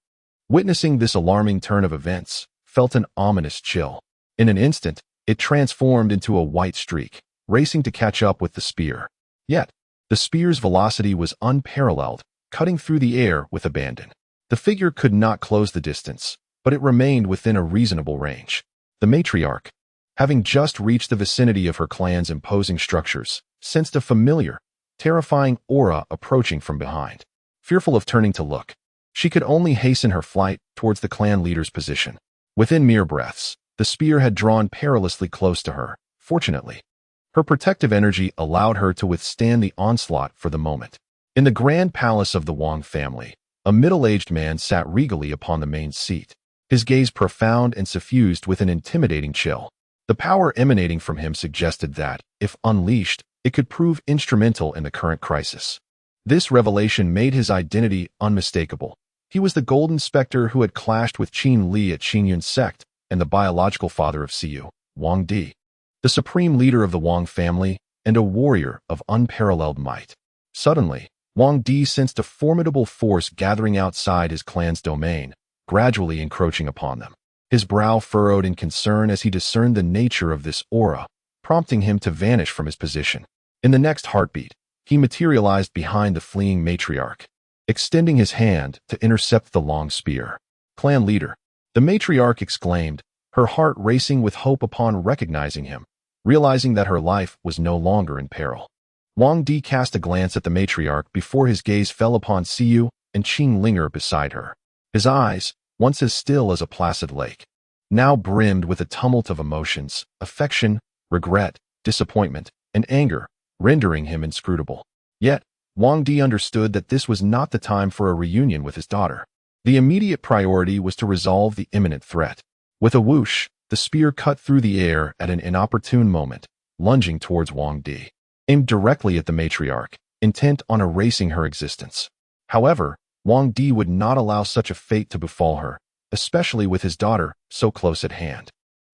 witnessing this alarming turn of events, felt an ominous chill. In an instant, it transformed into a white streak, racing to catch up with the spear. Yet, the spear's velocity was unparalleled, cutting through the air with abandon. The figure could not close the distance, but it remained within a reasonable range. The matriarch, having just reached the vicinity of her clan's imposing structures, sensed a familiar, terrifying aura approaching from behind. Fearful of turning to look, she could only hasten her flight towards the clan leader's position. Within mere breaths, the spear had drawn perilously close to her. Fortunately, her protective energy allowed her to withstand the onslaught for the moment. In the grand palace of the Wang family, a middle-aged man sat regally upon the main seat, his gaze profound and suffused with an intimidating chill. The power emanating from him suggested that, if unleashed, it could prove instrumental in the current crisis. This revelation made his identity unmistakable. He was the Golden Spectre who had clashed with Qin Li at Xingyun's sect and the biological father of Siyu, Wang Di, the supreme leader of the Wang family and a warrior of unparalleled might. Suddenly, Wang Di sensed a formidable force gathering outside his clan's domain, gradually encroaching upon them. His brow furrowed in concern as he discerned the nature of this aura, prompting him to vanish from his position. In the next heartbeat, he materialized behind the fleeing matriarch, extending his hand to intercept the long spear. Clan leader, the matriarch exclaimed, her heart racing with hope upon recognizing him, realizing that her life was no longer in peril. Wang Di cast a glance at the matriarch before his gaze fell upon Siyu and Qing Linger beside her. His eyes, once as still as a placid lake, now brimmed with a tumult of emotions, affection, regret, disappointment, and anger, rendering him inscrutable. Yet, Wang Di understood that this was not the time for a reunion with his daughter. The immediate priority was to resolve the imminent threat. With a whoosh, the spear cut through the air at an inopportune moment, lunging towards Wang Di, aimed directly at the matriarch, intent on erasing her existence. However, Wang Di would not allow such a fate to befall her, especially with his daughter so close at hand.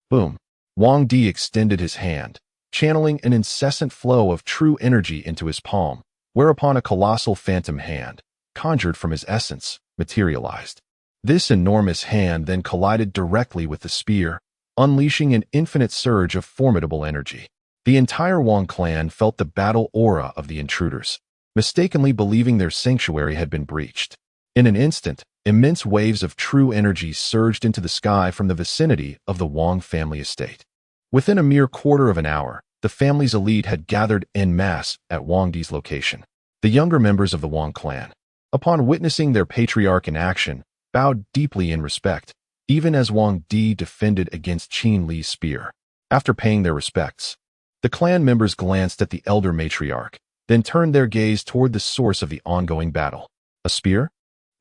Boom! Wang Di extended his hand, channeling an incessant flow of true energy into his palm, whereupon a colossal phantom hand, conjured from his essence, materialized. This enormous hand then collided directly with the spear, unleashing an infinite surge of formidable energy. The entire Wang clan felt the battle aura of the intruders, mistakenly believing their sanctuary had been breached. In an instant, immense waves of true energy surged into the sky from the vicinity of the Wang family estate. Within a mere quarter of an hour, the family's elite had gathered en masse at Wang Di's location. The younger members of the Wang clan, upon witnessing their patriarch in action, bowed deeply in respect, even as Wang Di defended against Qin Li's spear. After paying their respects, the clan members glanced at the elder matriarch, then turned their gaze toward the source of the ongoing battle. A spear?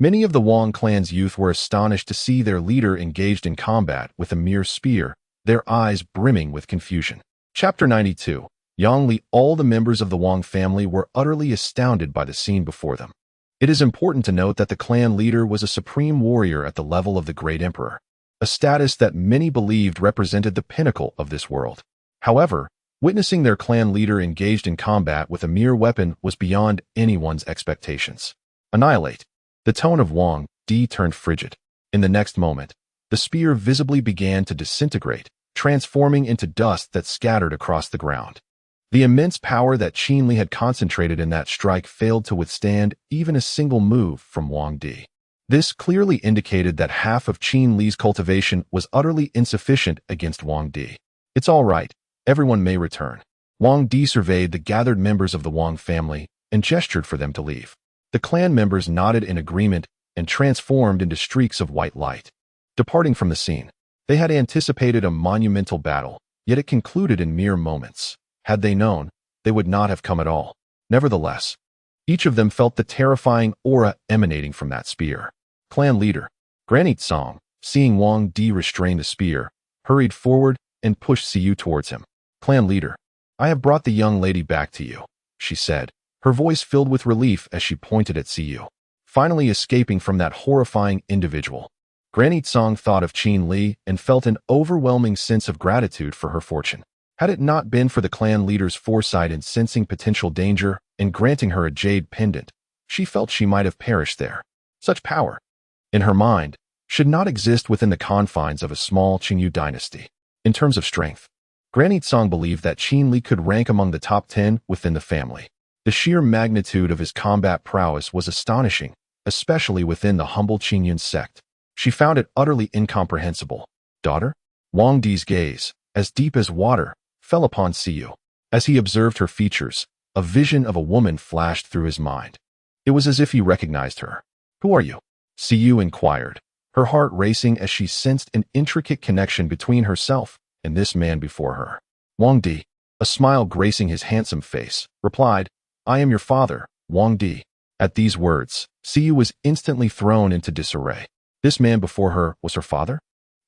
Many of the Wang clan's youth were astonished to see their leader engaged in combat with a mere spear, their eyes brimming with confusion. Chapter 92. Yang Li. All the members of the Wang family were utterly astounded by the scene before them. It is important to note that the clan leader was a supreme warrior at the level of the great emperor, a status that many believed represented the pinnacle of this world. However, witnessing their clan leader engaged in combat with a mere weapon was beyond anyone's expectations. Annihilate. The tone of Wang Di turned frigid. In the next moment, the spear visibly began to disintegrate, transforming into dust that scattered across the ground. The immense power that Qin Li had concentrated in that strike failed to withstand even a single move from Wang Di. This clearly indicated that half of Qin Li's cultivation was utterly insufficient against Wang Di. It's all right, everyone may return. Wang Di surveyed the gathered members of the Wang family and gestured for them to leave. The clan members nodded in agreement and transformed into streaks of white light. Departing from the scene, they had anticipated a monumental battle, yet it concluded in mere moments. Had they known, they would not have come at all. Nevertheless, each of them felt the terrifying aura emanating from that spear. Clan leader, Granite Song, seeing Wang Di restrain the spear, hurried forward and pushed Siyu towards him. Clan leader, I have brought the young lady back to you, she said, her voice filled with relief as she pointed at Siyu, finally escaping from that horrifying individual. Granite Song thought of Qin Li and felt an overwhelming sense of gratitude for her fortune. Had it not been for the clan leader's foresight in sensing potential danger and granting her a jade pendant, she felt she might have perished there. Such power, in her mind, should not exist within the confines of a small Qingyu dynasty. In terms of strength, Granite Song believed that Qin Li could rank among the top 10 within the family. The sheer magnitude of his combat prowess was astonishing, especially within the humble Qingyun sect. She found it utterly incomprehensible. Daughter? Wang Di's gaze, as deep as water, fell upon Siyu. As he observed her features, a vision of a woman flashed through his mind. It was as if he recognized her. Who are you? Siyu inquired, her heart racing as she sensed an intricate connection between herself and this man before her. Wang Di, a smile gracing his handsome face, replied, I am your father, Wang Di. At these words, Siyu was instantly thrown into disarray. This man before her was her father?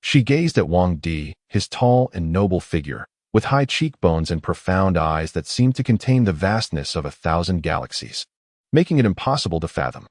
She gazed at Wang Di, his tall and noble figure, with high cheekbones and profound eyes that seemed to contain the vastness of 1,000 galaxies, making it impossible to fathom.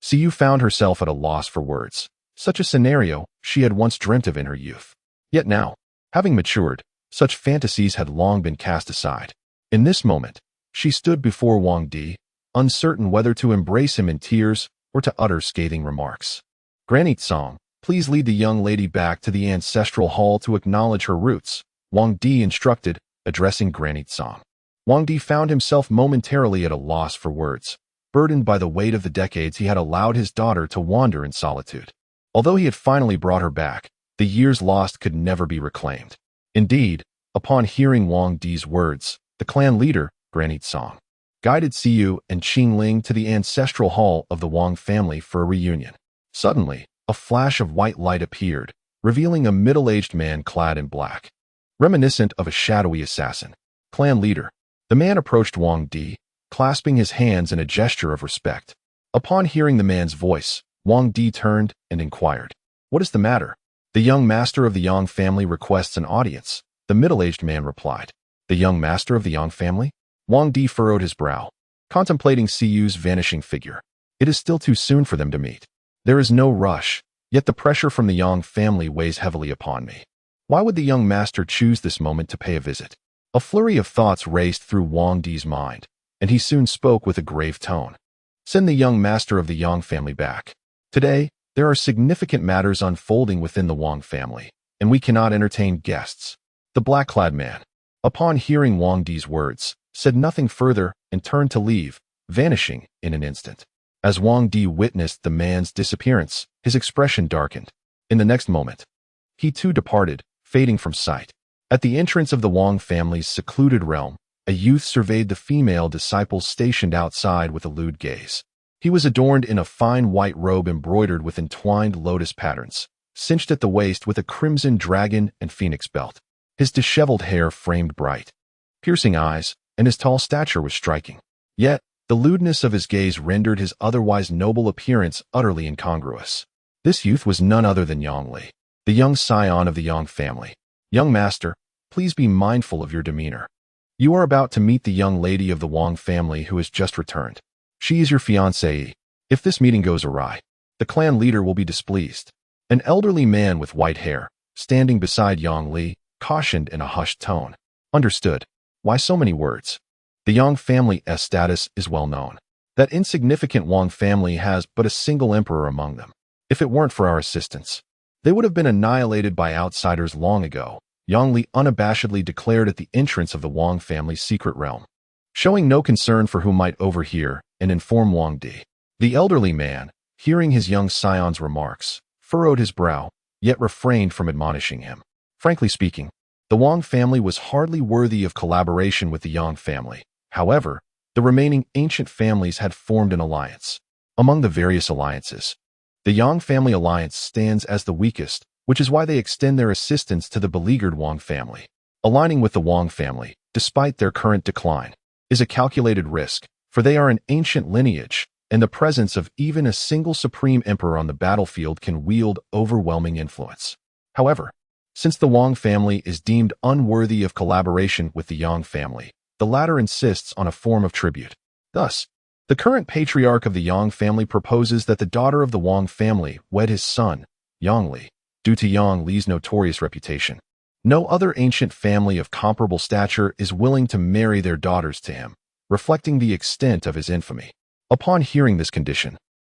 Siyu found herself at a loss for words. Such a scenario she had once dreamt of in her youth. Yet now, having matured, such fantasies had long been cast aside. In this moment, she stood before Wang Di, uncertain whether to embrace him in tears or to utter scathing remarks. Granite Song, please lead the young lady back to the ancestral hall to acknowledge her roots, Wang Di instructed, addressing Granite Song. Wang Di found himself momentarily at a loss for words, burdened by the weight of the decades he had allowed his daughter to wander in solitude. Although he had finally brought her back, the years lost could never be reclaimed. Indeed, upon hearing Wang Di's words, the clan leader, Granite Song, guided Siyu and Qingling to the ancestral hall of the Wang family for a reunion. Suddenly, a flash of white light appeared, revealing a middle-aged man clad in black, reminiscent of a shadowy assassin. Clan leader. The man approached Wang Di, clasping his hands in a gesture of respect. Upon hearing the man's voice, Wang Di turned and inquired, What is the matter? The young master of the Yang family requests an audience, the middle-aged man replied. The young master of the Yang family? Wang Di furrowed his brow, contemplating Siyu's vanishing figure. It is still too soon for them to meet. There is no rush, yet the pressure from the Yang family weighs heavily upon me. Why would the young master choose this moment to pay a visit? A flurry of thoughts raced through Wang Di's mind, and he soon spoke with a grave tone. Send the young master of the Yang family back. Today, there are significant matters unfolding within the Wang family, and we cannot entertain guests. The black-clad man. Upon hearing Wang Di's words, said nothing further and turned to leave, vanishing in an instant. As Wang Di witnessed the man's disappearance, his expression darkened. In the next moment, he too departed, fading from sight. At the entrance of the Wang family's secluded realm, a youth surveyed the female disciples stationed outside with a lewd gaze. He was adorned in a fine white robe embroidered with entwined lotus patterns, cinched at the waist with a crimson dragon and phoenix belt. His disheveled hair framed bright, piercing eyes, and his tall stature was striking. Yet, the lewdness of his gaze rendered his otherwise noble appearance utterly incongruous. This youth was none other than Yang Li, the young scion of the Yang family. Young master, please be mindful of your demeanor. You are about to meet the young lady of the Wang family who has just returned. She is your fiancée. If this meeting goes awry, the clan leader will be displeased. An elderly man with white hair, standing beside Yang Li, cautioned in a hushed tone. Understood. Why so many words? The Yang family's status is well known. That insignificant Wang family has but a single emperor among them. If it weren't for our assistance, they would have been annihilated by outsiders long ago, Yang Li unabashedly declared at the entrance of the Wang family's secret realm, showing no concern for who might overhear and inform Wang Di. The elderly man, hearing his young scion's remarks, furrowed his brow, yet refrained from admonishing him. Frankly speaking, the Wang family was hardly worthy of collaboration with the Yang family. However, the remaining ancient families had formed an alliance. Among the various alliances, the Yang family alliance stands as the weakest, which is why they extend their assistance to the beleaguered Wang family. Aligning with the Wang family, despite their current decline, is a calculated risk, for they are an ancient lineage, and the presence of even a single supreme emperor on the battlefield can wield overwhelming influence. However, since the Wang family is deemed unworthy of collaboration with the Yang family, the latter insists on a form of tribute. Thus, the current patriarch of the Yang family proposes that the daughter of the Wang family wed his son, Yang Li, due to Yang Li's notorious reputation. No other ancient family of comparable stature is willing to marry their daughters to him, reflecting the extent of his infamy. Upon hearing this condition,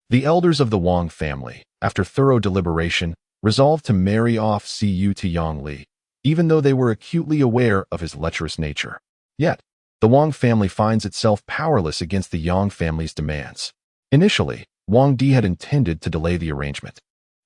the elders of the Wang family, after thorough deliberation, resolved to marry off Siyu to Yang Li, even though they were acutely aware of his lecherous nature. Yet, the Wang family finds itself powerless against the Yang family's demands. Initially, Wang Di had intended to delay the arrangement,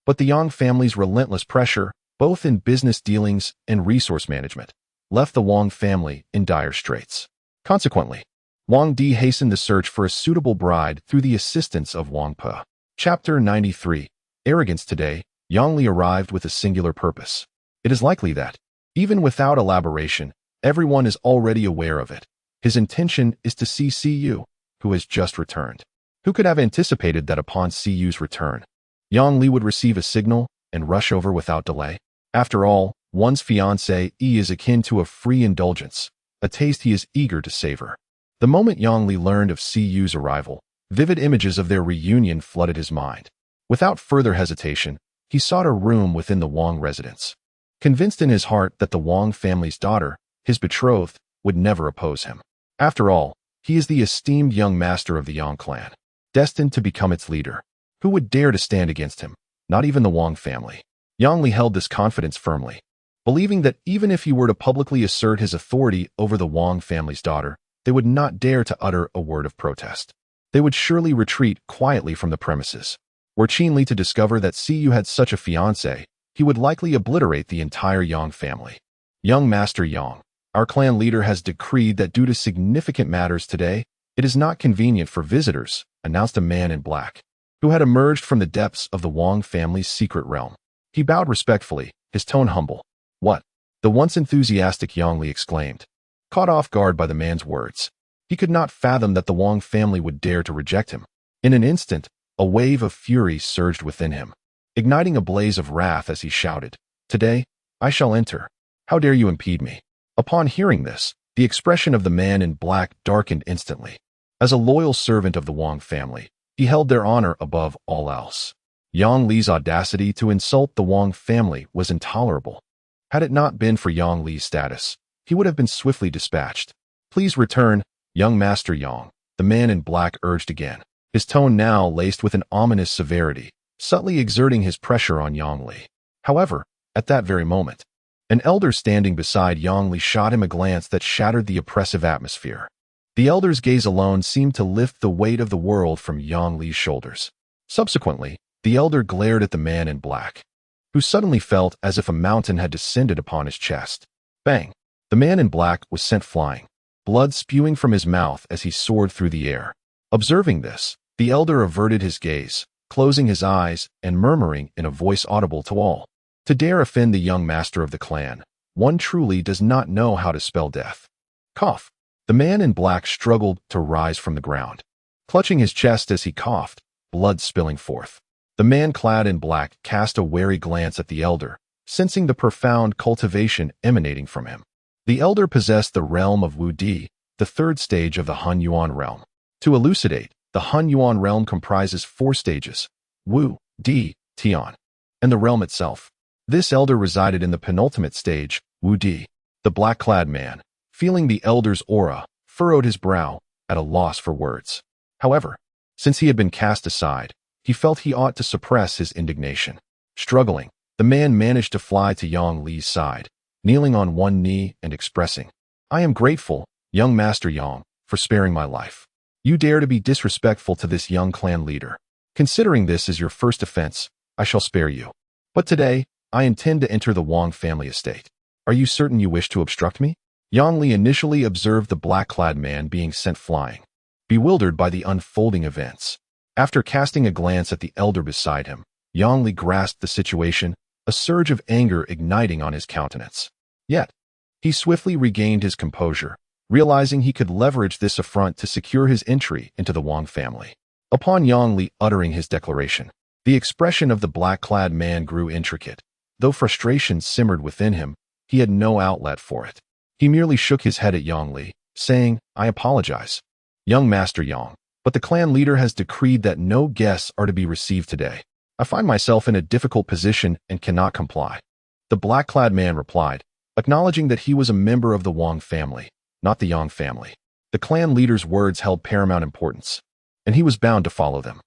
but the Yang family's relentless pressure, both in business dealings and resource management, left the Wang family in dire straits. Consequently, Wang Di hastened the search for a suitable bride through the assistance of Wang Pe. Chapter 93. Arrogance. Today, Yang Li arrived with a singular purpose. It is likely that, even without elaboration, everyone is already aware of it. His intention is to see Siyu, who has just returned. Who could have anticipated that upon Siyu's return, Yang Li would receive a signal and rush over without delay? After all, one's fiancée is akin to a free indulgence, a taste he is eager to savor. The moment Yang Li learned of Siyu's arrival, vivid images of their reunion flooded his mind. Without further hesitation, he sought a room within the Wang residence. Convinced in his heart that the Wang family's daughter, his betrothed, would never oppose him. After all, he is the esteemed young master of the Yang clan, destined to become its leader. Who would dare to stand against him? Not even the Wang family. Yang Li held this confidence firmly, believing that even if he were to publicly assert his authority over the Wang family's daughter, they would not dare to utter a word of protest. They would surely retreat quietly from the premises. Were Qin Li to discover that Siyu had such a fiancé, he would likely obliterate the entire Yang family. Young Master Yang, our clan leader has decreed that due to significant matters today, it is not convenient for visitors, announced a man in black, who had emerged from the depths of the Wang family's secret realm. He bowed respectfully, his tone humble. What? The once enthusiastic Yang Li exclaimed, caught off guard by the man's words. He could not fathom that the Wang family would dare to reject him. In an instant, a wave of fury surged within him, igniting a blaze of wrath as he shouted, Today, I shall enter. How dare you impede me? Upon hearing this, the expression of the man in black darkened instantly. As a loyal servant of the Wang family, he held their honor above all else. Yang Li's audacity to insult the Wang family was intolerable. Had it not been for Yang Li's status, he would have been swiftly dispatched. Please return, young Master Yang, the man in black urged again, his tone now laced with an ominous severity, subtly exerting his pressure on Yang Li. However, at that very moment, An elder standing beside Yang Li shot him a glance that shattered the oppressive atmosphere. The elder's gaze alone seemed to lift the weight of the world from Yang Li's shoulders. Subsequently, the elder glared at the man in black, who suddenly felt as if a mountain had descended upon his chest. Bang! The man in black was sent flying, blood spewing from his mouth as he soared through the air. Observing this, the elder averted his gaze, closing his eyes and murmuring in a voice audible to all. To dare offend the young master of the clan, one truly does not know how to spell death. Cough. The man in black struggled to rise from the ground, clutching his chest as he coughed, blood spilling forth. The man clad in black cast a wary glance at the elder, sensing the profound cultivation emanating from him. The elder possessed the realm of Wu Di, the third stage of the Hun Yuan realm. To elucidate, the Hun Yuan realm comprises 4 stages: Wu, Di, Tian, and the realm itself. This elder resided in the penultimate stage, Wu Di. The black-clad man, feeling the elder's aura, furrowed his brow, at a loss for words. However, since he had been cast aside, he felt he ought to suppress his indignation. Struggling, the man managed to fly to Yang Li's side, kneeling on one knee and expressing, "I am grateful, young Master Yang, for sparing my life. You dare to be disrespectful to this young clan leader. Considering this as your first offense, I shall spare you. But today, I intend to enter the Wang family estate. Are you certain you wish to obstruct me?" Yang Li initially observed the black-clad man being sent flying, bewildered by the unfolding events. After casting a glance at the elder beside him, Yang Li grasped the situation, a surge of anger igniting on his countenance. Yet, he swiftly regained his composure, realizing he could leverage this affront to secure his entry into the Wang family. Upon Yang Li uttering his declaration, the expression of the black-clad man grew intricate. Though frustration simmered within him, he had no outlet for it. He merely shook his head at Yang Li, saying, "I apologize, young Master Yang, but the clan leader has decreed that no guests are to be received today. I find myself in a difficult position and cannot comply." The black-clad man replied, acknowledging that he was a member of the Wang family, not the Yang family. The clan leader's words held paramount importance, and he was bound to follow them.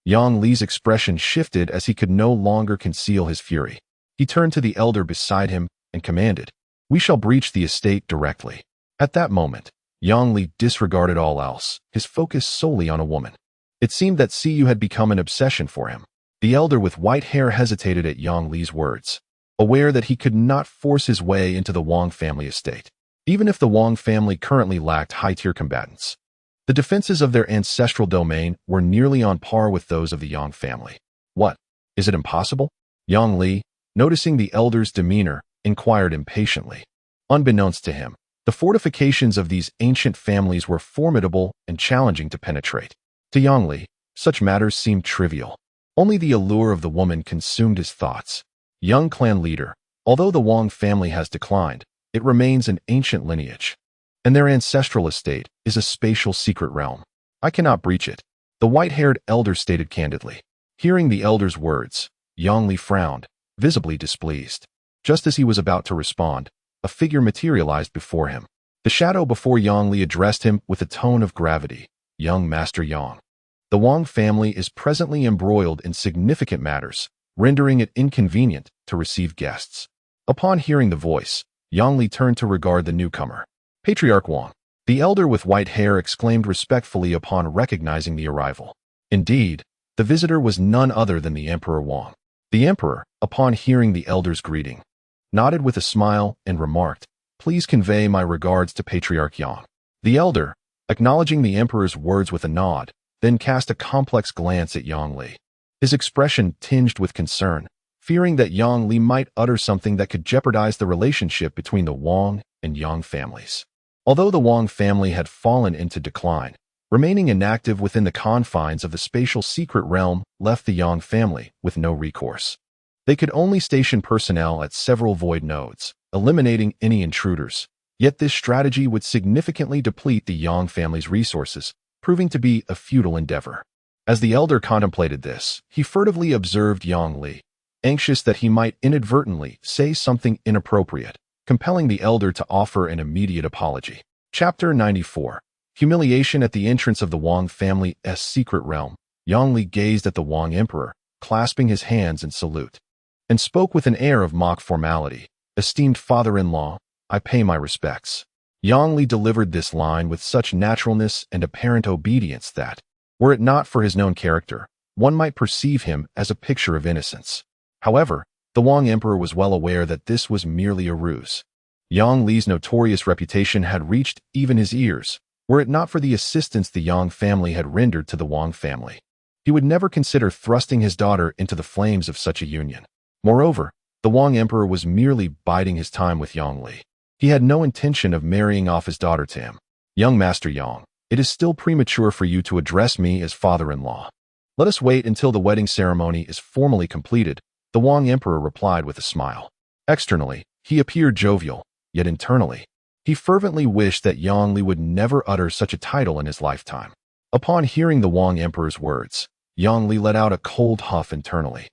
Yang Li's expression shifted as he could no longer conceal his fury. He turned to the elder beside him and commanded, "We shall breach the estate directly." At that moment, Yang Li disregarded all else, his focus solely on a woman. It seemed that Siyu had become an obsession for him. The elder with white hair hesitated at Yang Li's words, aware that he could not force his way into the Wang family estate, even if the Wang family currently lacked high-tier combatants. The defenses of their ancestral domain were nearly on par with those of the Yang family. "What? Is it impossible?" Yang Li, noticing the elder's demeanor, inquired impatiently. Unbeknownst to him, the fortifications of these ancient families were formidable and challenging to penetrate. To Yang Li, such matters seemed trivial. Only the allure of the woman consumed his thoughts. "Young clan leader, although the Wang family has declined, it remains an ancient lineage, and their ancestral estate is a spatial secret realm. I cannot breach it," the white-haired elder stated candidly. Hearing the elder's words, Yang Li frowned, visibly displeased. Just as he was about to respond, a figure materialized before him. The shadow before Yang Li addressed him with a tone of gravity, "Young Master Yang, the Wang family is presently embroiled in significant matters, rendering it inconvenient to receive guests." Upon hearing the voice, Yang Li turned to regard the newcomer. "Patriarch Wang," the elder with white hair exclaimed respectfully upon recognizing the arrival. Indeed, the visitor was none other than the Emperor Wang. The emperor, upon hearing the elder's greeting, nodded with a smile and remarked, "Please convey my regards to Patriarch Yang." The elder, acknowledging the emperor's words with a nod, then cast a complex glance at Yang Li. His expression tinged with concern, fearing that Yang Li might utter something that could jeopardize the relationship between the Wang and Yang families. Although the Wang family had fallen into decline, remaining inactive within the confines of the spatial secret realm left the Yang family with no recourse. They could only station personnel at several void nodes, eliminating any intruders. Yet this strategy would significantly deplete the Yang family's resources, proving to be a futile endeavor. As the elder contemplated this, he furtively observed Yang Li, anxious that he might inadvertently say something inappropriate, compelling the elder to offer an immediate apology. Chapter 94. Humiliation at the entrance of the Wang family's secret realm. Yang Li gazed at the Wang emperor, clasping his hands in salute, and spoke with an air of mock formality, "Esteemed father-in-law, I pay my respects." Yang Li delivered this line with such naturalness and apparent obedience that, were it not for his known character, one might perceive him as a picture of innocence. However, the Wang Emperor was well aware that this was merely a ruse. Yang Li's notorious reputation had reached even his ears, were it not for the assistance the Yang family had rendered to the Wang family. He would never consider thrusting his daughter into the flames of such a union. Moreover, the Wang Emperor was merely biding his time with Yang Li. He had no intention of marrying off his daughter to him. "Young Master Yang, it is still premature for you to address me as father-in-law. Let us wait until the wedding ceremony is formally completed," the Wang Emperor replied with a smile. Externally, he appeared jovial, yet internally, he fervently wished that Yang Li would never utter such a title in his lifetime. Upon hearing the Wang Emperor's words, Yang Li let out a cold huff internally,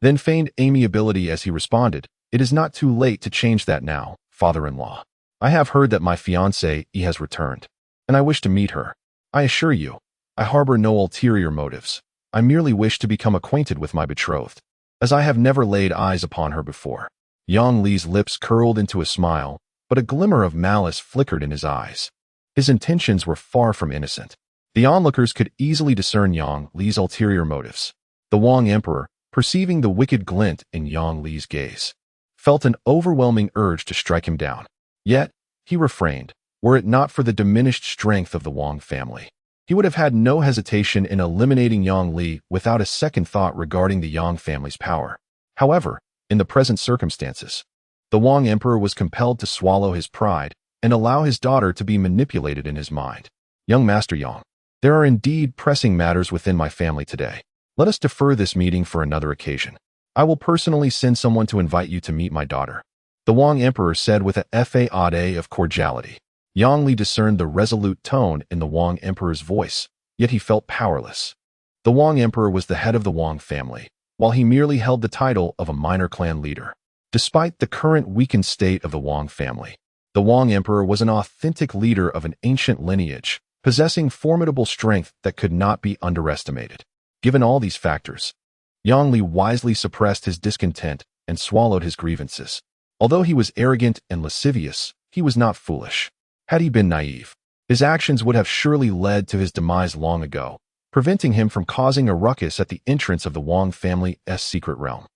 then feigned amiability as he responded, "It is not too late to change that now, father-in-law. I have heard that my fiancée has returned, and I wish to meet her. I assure you, I harbor no ulterior motives. I merely wish to become acquainted with my betrothed, as I have never laid eyes upon her before." Yang Li's lips curled into a smile, but a glimmer of malice flickered in his eyes. His intentions were far from innocent. The onlookers could easily discern Yang Li's ulterior motives. The Wang Emperor, perceiving the wicked glint in Yang Li's gaze, felt an overwhelming urge to strike him down. Yet, he refrained, were it not for the diminished strength of the Wang family. He would have had no hesitation in eliminating Yang Li without a second thought regarding the Yang family's power. However, in the present circumstances, the Wang Emperor was compelled to swallow his pride and allow his daughter to be manipulated in his mind. "Young Master Yang, there are indeed pressing matters within my family today. Let us defer this meeting for another occasion. I will personally send someone to invite you to meet my daughter," the Wang Emperor said with a facade of cordiality. Yang Li discerned the resolute tone in the Wang Emperor's voice, yet he felt powerless. The Wang Emperor was the head of the Wang family, while he merely held the title of a minor clan leader. Despite the current weakened state of the Wang family, the Wang Emperor was an authentic leader of an ancient lineage, possessing formidable strength that could not be underestimated. Given all these factors, Yang Li wisely suppressed his discontent and swallowed his grievances. Although he was arrogant and lascivious, he was not foolish. Had he been naive, his actions would have surely led to his demise long ago, preventing him from causing a ruckus at the entrance of the Wang family's secret realm.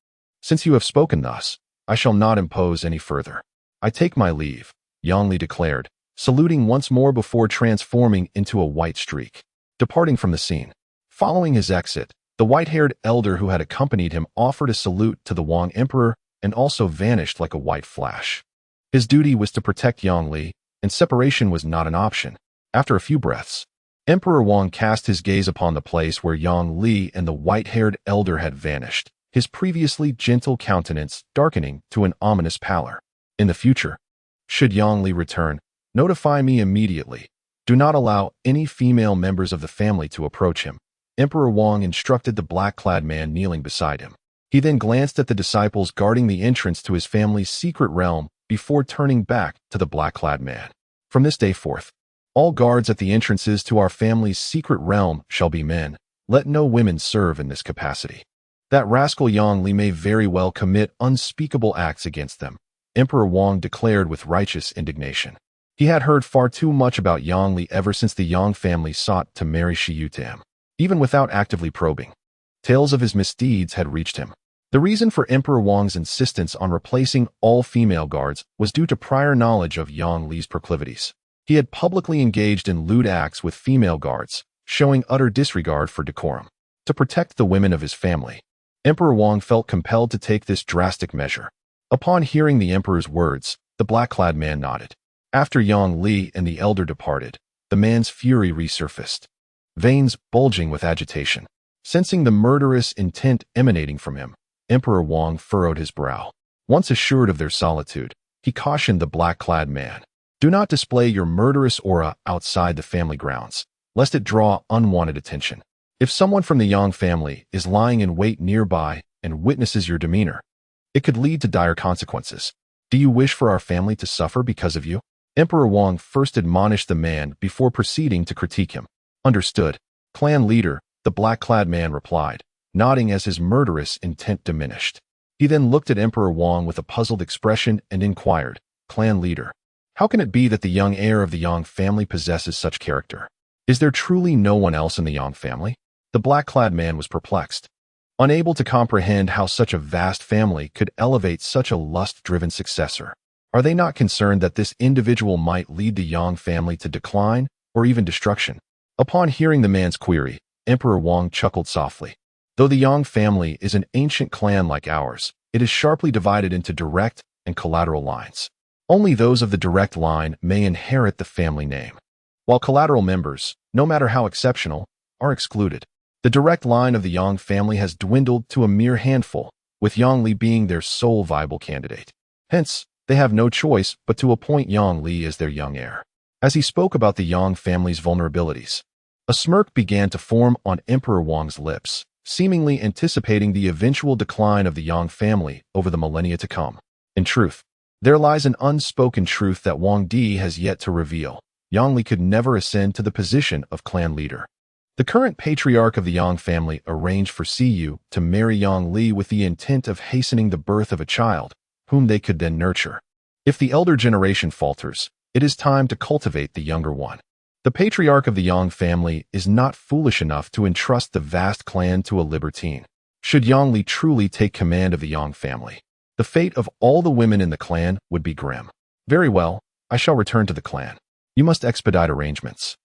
"Since you have spoken thus, I shall not impose any further. I take my leave," Yang Li declared, saluting once more before transforming into a white streak, departing from the scene. Following his exit, the white-haired elder who had accompanied him offered a salute to the Wang Emperor and also vanished like a white flash. His duty was to protect Yang Li, and separation was not an option. After a few breaths, Emperor Wang cast his gaze upon the place where Yang Li and the white-haired elder had vanished, his previously gentle countenance darkening to an ominous pallor. "In the future, should Yang Li return, notify me immediately. Do not allow any female members of the family to approach him," Emperor Wang instructed the black-clad man kneeling beside him. He then glanced at the disciples guarding the entrance to his family's secret realm before turning back to the black-clad man. "From this day forth, all guards at the entrances to our family's secret realm shall be men. Let no women serve in this capacity. That rascal Yang Li may very well commit unspeakable acts against them," Emperor Wang declared with righteous indignation. He had heard far too much about Yang Li ever since the Yang family sought to marry Shiyu to him. Even without actively probing, tales of his misdeeds had reached him. The reason for Emperor Wang's insistence on replacing all female guards was due to prior knowledge of Yang Li's proclivities. He had publicly engaged in lewd acts with female guards, showing utter disregard for decorum. To protect the women of his family, Emperor Wang felt compelled to take this drastic measure. Upon hearing the emperor's words, the black-clad man nodded. After Yang Li and the elder departed, the man's fury resurfaced, veins bulging with agitation. Sensing the murderous intent emanating from him, Emperor Wang furrowed his brow. Once assured of their solitude, he cautioned the black-clad man, "Do not display your murderous aura outside the family grounds, lest it draw unwanted attention. If someone from the Yang family is lying in wait nearby and witnesses your demeanor, it could lead to dire consequences. Do you wish for our family to suffer because of you?" Emperor Wang first admonished the man before proceeding to critique him. "Understood, clan leader," the black-clad man replied, nodding as his murderous intent diminished. He then looked at Emperor Wang with a puzzled expression and inquired, "Clan leader, how can it be that the young heir of the Yang family possesses such character? Is there truly no one else in the Yang family?" The black-clad man was perplexed, unable to comprehend how such a vast family could elevate such a lust-driven successor. Are they not concerned that this individual might lead the Yang family to decline or even destruction? Upon hearing the man's query, Emperor Wang chuckled softly. Though the Yang family is an ancient clan like ours, it is sharply divided into direct and collateral lines. Only those of the direct line may inherit the family name, while collateral members, no matter how exceptional, are excluded. The direct line of the Yang family has dwindled to a mere handful, with Yang Li being their sole viable candidate. Hence, they have no choice but to appoint Yang Li as their young heir. As he spoke about the Yang family's vulnerabilities, a smirk began to form on Emperor Wang's lips, seemingly anticipating the eventual decline of the Yang family over the millennia to come. In truth, there lies an unspoken truth that Wang Di has yet to reveal. Yang Li could never ascend to the position of clan leader. The current patriarch of the Yang family arranged for Siyu to marry Yang Li with the intent of hastening the birth of a child, whom they could then nurture. If the elder generation falters, it is time to cultivate the younger one. The patriarch of the Yang family is not foolish enough to entrust the vast clan to a libertine. Should Yang Li truly take command of the Yang family, the fate of all the women in the clan would be grim. Very well, I shall return to the clan. You must expedite arrangements.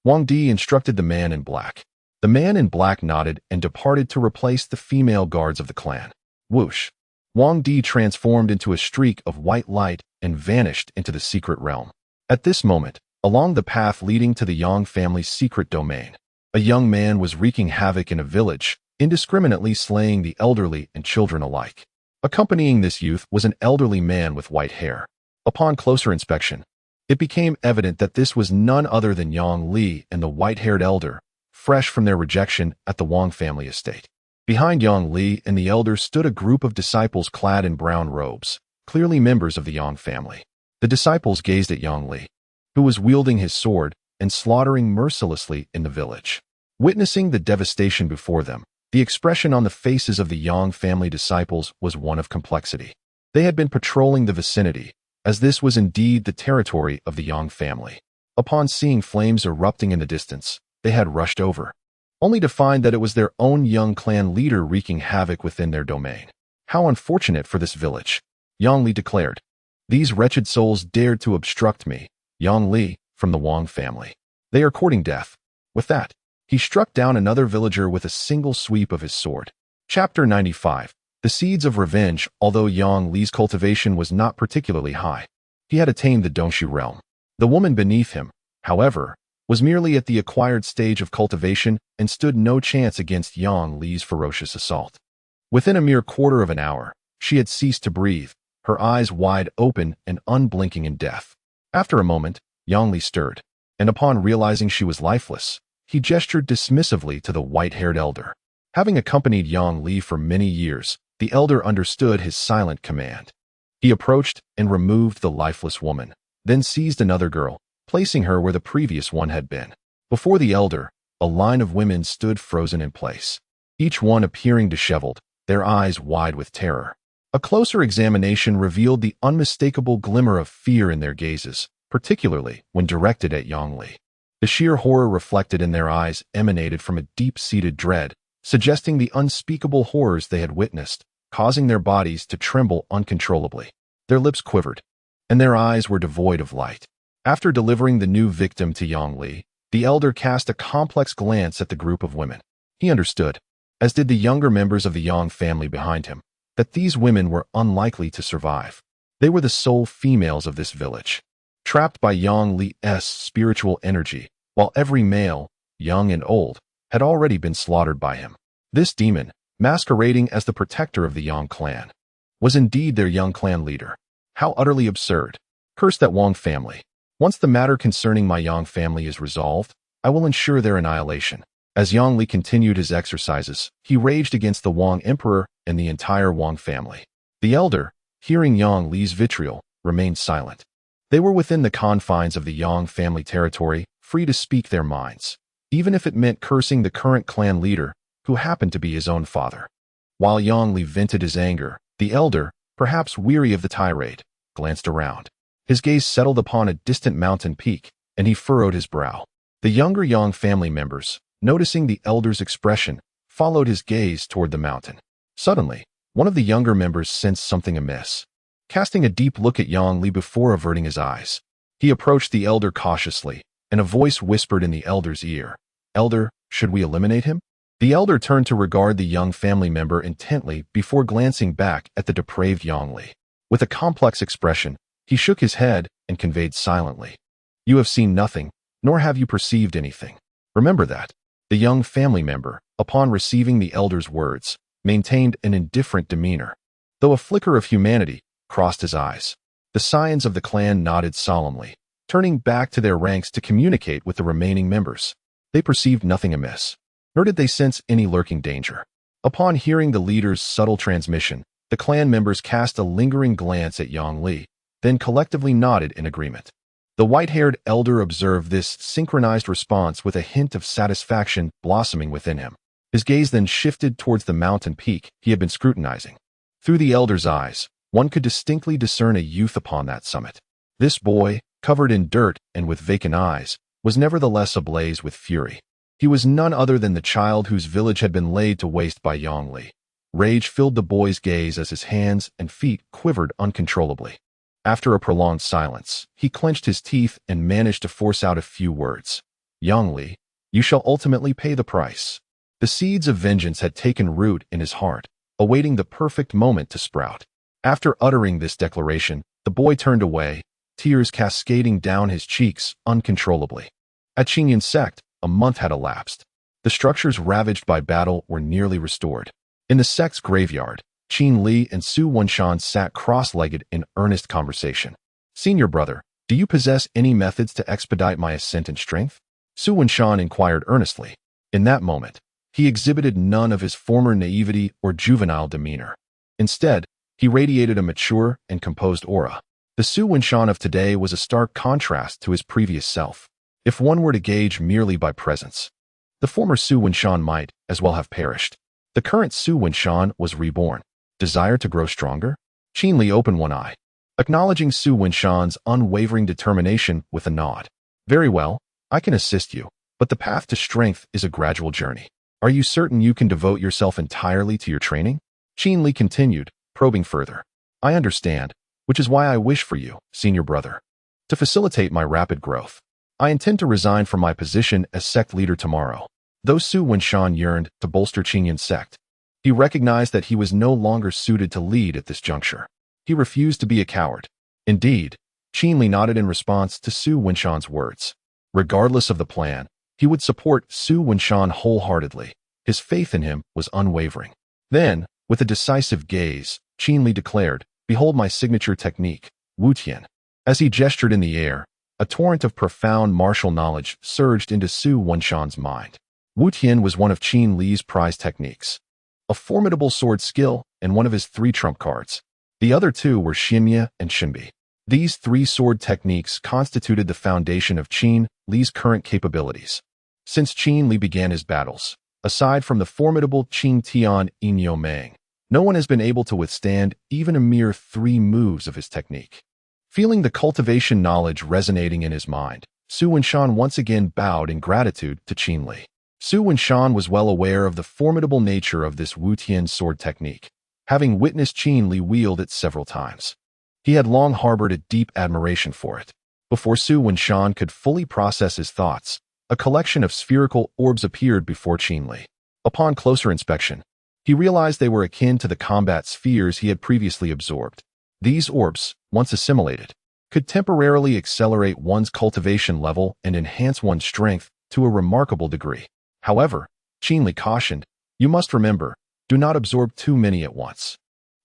Wang Di instructed the man in black. The man in black nodded and departed to replace the female guards of the clan. Whoosh! Wang Di transformed into a streak of white light and vanished into the secret realm. At this moment, along the path leading to the Yang family's secret domain, a young man was wreaking havoc in a village, indiscriminately slaying the elderly and children alike. Accompanying this youth was an elderly man with white hair. Upon closer inspection, it became evident that this was none other than Yang Li and the white-haired elder, fresh from their rejection at the Wang family estate. Behind Yang Li and the elder stood a group of disciples clad in brown robes, clearly members of the Yang family. The disciples gazed at Yang Li, who was wielding his sword and slaughtering mercilessly in the village. Witnessing the devastation before them, the expression on the faces of the Yang family disciples was one of complexity. They had been patrolling the vicinity, as this was indeed the territory of the Yang family. Upon seeing flames erupting in the distance, they had rushed over, only to find that it was their own young clan leader wreaking havoc within their domain. How unfortunate for this village, Yang Li declared. These wretched souls dared to obstruct me, Yang Li, from the Wang family. They are courting death. With that, he struck down another villager with a single sweep of his sword. Chapter 95. The Seeds of Revenge. Although Yang Li's cultivation was not particularly high, he had attained the Dongshu realm. The woman beneath him, however, was merely at the acquired stage of cultivation and stood no chance against Yang Li's ferocious assault. Within a mere quarter of an hour, she had ceased to breathe, her eyes wide open and unblinking in death. After a moment, Yang Li stirred, and upon realizing she was lifeless, he gestured dismissively to the white-haired elder. Having accompanied Yang Li for many years, the elder understood his silent command. He approached and removed the lifeless woman, then seized another girl, placing her where the previous one had been. Before the elder, a line of women stood frozen in place, each one appearing disheveled, their eyes wide with terror. A closer examination revealed the unmistakable glimmer of fear in their gazes, particularly when directed at Yang Li. The sheer horror reflected in their eyes emanated from a deep-seated dread, suggesting the unspeakable horrors they had witnessed, causing their bodies to tremble uncontrollably. Their lips quivered, and their eyes were devoid of light. After delivering the new victim to Yang Li, the elder cast a complex glance at the group of women. He understood, as did the younger members of the Yang family behind him, that these women were unlikely to survive. They were the sole females of this village, trapped by Yang Li's spiritual energy, while every male, young and old, had already been slaughtered by him. This demon, masquerading as the protector of the Yang clan, was indeed their young clan leader. How utterly absurd. Curse that Wang family. Once the matter concerning my Yang family is resolved, I will ensure their annihilation. As Yang Li continued his exercises, he raged against the Wang emperor and the entire Wang family. The elder, hearing Yang Li's vitriol, remained silent. They were within the confines of the Yang family territory, free to speak their minds, even if it meant cursing the current clan leader, who happened to be his own father. While Yang Li vented his anger, The elder, perhaps weary of the tirade, glanced around. His gaze settled upon a distant mountain peak, and he furrowed his brow. The younger Yang family members, noticing the elder's expression, followed his gaze toward the mountain. Suddenly, one of the younger members sensed something amiss. Casting a deep look at Yang Li before averting his eyes, he approached the elder cautiously, and a voice whispered in the elder's ear, "Elder, should we eliminate him?" The elder turned to regard the young family member intently before glancing back at the depraved Yang Li. With a complex expression, he shook his head and conveyed silently, "You have seen nothing, nor have you perceived anything. Remember that." The young family member, upon receiving the elder's words, maintained an indifferent demeanor, though a flicker of humanity crossed his eyes. The scions of the clan nodded solemnly, turning back to their ranks to communicate with the remaining members. They perceived nothing amiss, nor did they sense any lurking danger. Upon hearing the leader's subtle transmission, the clan members cast a lingering glance at Yang Li, then collectively nodded in agreement. The white-haired elder observed this synchronized response with a hint of satisfaction blossoming within him. His gaze then shifted towards the mountain peak he had been scrutinizing. Through the elder's eyes, one could distinctly discern a youth upon that summit. This boy, covered in dirt and with vacant eyes, was nevertheless ablaze with fury. He was none other than the child whose village had been laid to waste by Yang Li. Rage filled the boy's gaze as his hands and feet quivered uncontrollably. After a prolonged silence, he clenched his teeth and managed to force out a few words. "Yang Li, you shall ultimately pay the price." The seeds of vengeance had taken root in his heart, awaiting the perfect moment to sprout. After uttering this declaration, the boy turned away, tears cascading down his cheeks uncontrollably. At Qingyan sect, a month had elapsed. The structures ravaged by battle were nearly restored. In the sect's graveyard, Qin Li and Su Wenshan sat cross-legged in earnest conversation. "Senior brother, do you possess any methods to expedite my ascent in strength?" Su Wenshan inquired earnestly. In that moment, he exhibited none of his former naivety or juvenile demeanor. Instead, he radiated a mature and composed aura. The Su Wenshan of today was a stark contrast to his previous self. If one were to gauge merely by presence, the former Su Wenshan might as well have perished. The current Su Wenshan was reborn. Desire to grow stronger? Qin Li opened one eye, acknowledging Su Wenshan's unwavering determination with a nod. "Very well, I can assist you, but the path to strength is a gradual journey. Are you certain you can devote yourself entirely to your training?" Qin Li continued, probing further. "I understand, which is why I wish for you, senior brother. To facilitate my rapid growth, I intend to resign from my position as sect leader tomorrow." Though Su Wenshan yearned to bolster Qingyan's sect, he recognized that he was no longer suited to lead at this juncture. He refused to be a coward. Indeed, Qin Li nodded in response to Su Wenshan's words. Regardless of the plan, he would support Su Wenshan wholeheartedly. His faith in him was unwavering. Then, with a decisive gaze, Qin Li declared, "Behold my signature technique, Wu Tian." As he gestured in the air, a torrent of profound martial knowledge surged into Su Wenshan's mind. Wu Tian was one of Qin Li's prized techniques, a formidable sword skill and one of his 3 trump cards. The other 2 were Xinye and Xinbi. These 3 sword techniques constituted the foundation of Qin Li's current capabilities. Since Qin Li began his battles, aside from the formidable Qing Tian Inyo Meng, no one has been able to withstand even a mere 3 moves of his technique. Feeling the cultivation knowledge resonating in his mind, Su Wenshan once again bowed in gratitude to Qin Li. Su Wenshan was well aware of the formidable nature of this Wu Tian sword technique, having witnessed Qin Li wield it several times. He had long harbored a deep admiration for it. Before Su Wenshan could fully process his thoughts, a collection of spherical orbs appeared before Qin Li. Upon closer inspection, he realized they were akin to the combat spheres he had previously absorbed. These orbs, once assimilated, could temporarily accelerate one's cultivation level and enhance one's strength to a remarkable degree. However, Qin Li cautioned, "You must remember, do not absorb too many at once.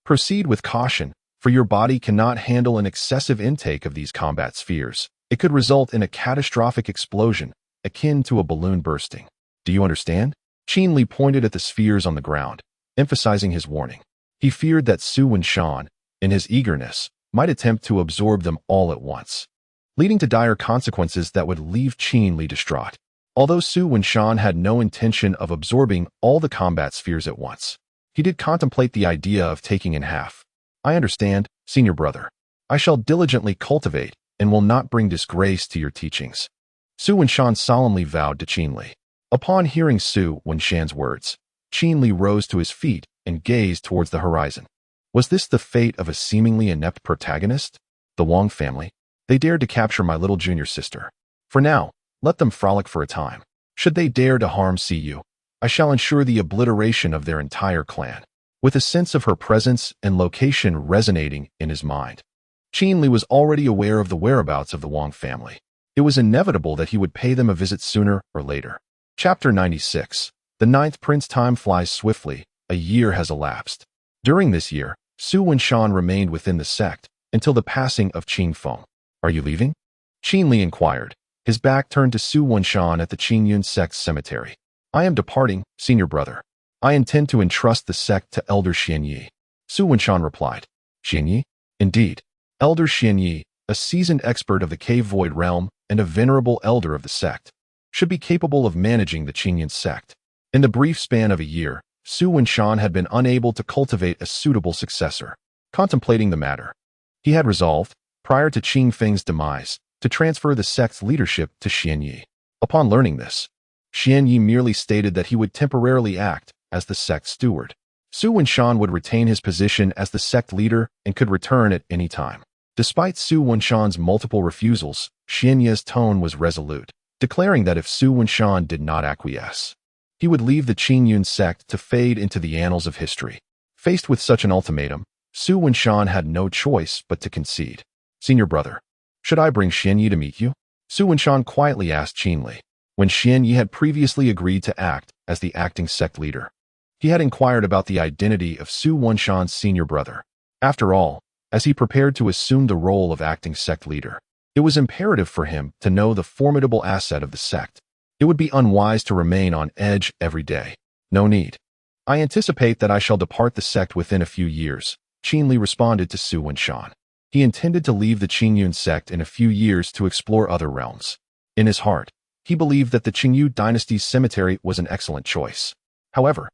Proceed with caution, for your body cannot handle an excessive intake of these combat spheres. It could result in a catastrophic explosion, akin to a balloon bursting. Do you understand?" Qin Li pointed at the spheres on the ground, emphasizing his warning. He feared that Su Wenshan, in his eagerness, might attempt to absorb them all at once, leading to dire consequences that would leave Qin Li distraught. Although Su Wenshan had no intention of absorbing all the combat spheres at once, He did contemplate the idea of taking in half. I understand, senior brother. I shall diligently cultivate and will not bring disgrace to your teachings. Su Wenshan solemnly vowed to Qin Li. Upon hearing Su Wenshan's words, Qin Li rose to his feet and gazed towards the horizon. Was this the fate of a seemingly inept protagonist? The Wang family? They dared to capture my little junior sister. For now, let them frolic for a time. Should they dare to harm Cu, I shall ensure the obliteration of their entire clan. With a sense of her presence and location resonating in his mind, Qin Li was already aware of the whereabouts of the Wang family. It was inevitable that he would pay them a visit sooner or later. Chapter 96. The Ninth Prince. Time flies swiftly. A year has elapsed. During this year, Su Wenshan remained within the sect until the passing of Qin Feng. Are you leaving? Qin Li inquired, his back turned to Su Wenshan at the Qingyun sect's cemetery. I am departing, senior brother. I intend to entrust the sect to Elder Xianyi. Su Wenshan replied. Xianyi? Indeed. Elder Xianyi, a seasoned expert of the Cave Void realm and a venerable elder of the sect, should be capable of managing the Qingyun sect. In the brief span of a year, Su Wenshan had been unable to cultivate a suitable successor. Contemplating the matter, he had resolved, prior to Qin Feng's demise, to transfer the sect's leadership to Xianyi. Upon learning this, Xianyi merely stated that he would temporarily act as the sect steward. Su Wenshan would retain his position as the sect leader and could return at any time. Despite Su Wenshan's multiple refusals, Xianyi's tone was resolute, declaring that if Su Wenshan did not acquiesce, he would leave the Qingyun sect to fade into the annals of history. Faced with such an ultimatum, Su Wenshan had no choice but to concede. Senior brother, should I bring Xianyi to meet you? Su Wenshan quietly asked Qin Li. When Xianyi had previously agreed to act as the acting sect leader, he had inquired about the identity of Su Wenshan's senior brother. After all, as he prepared to assume the role of acting sect leader, it was imperative for him to know the formidable asset of the sect. It would be unwise to remain on edge every day. No need. I anticipate that I shall depart the sect within a few years, Qin Li responded to Su Wenshan. He intended to leave the Qingyun sect in a few years to explore other realms. In his heart, he believed that the Qingyu dynasty's cemetery was an excellent choice. However,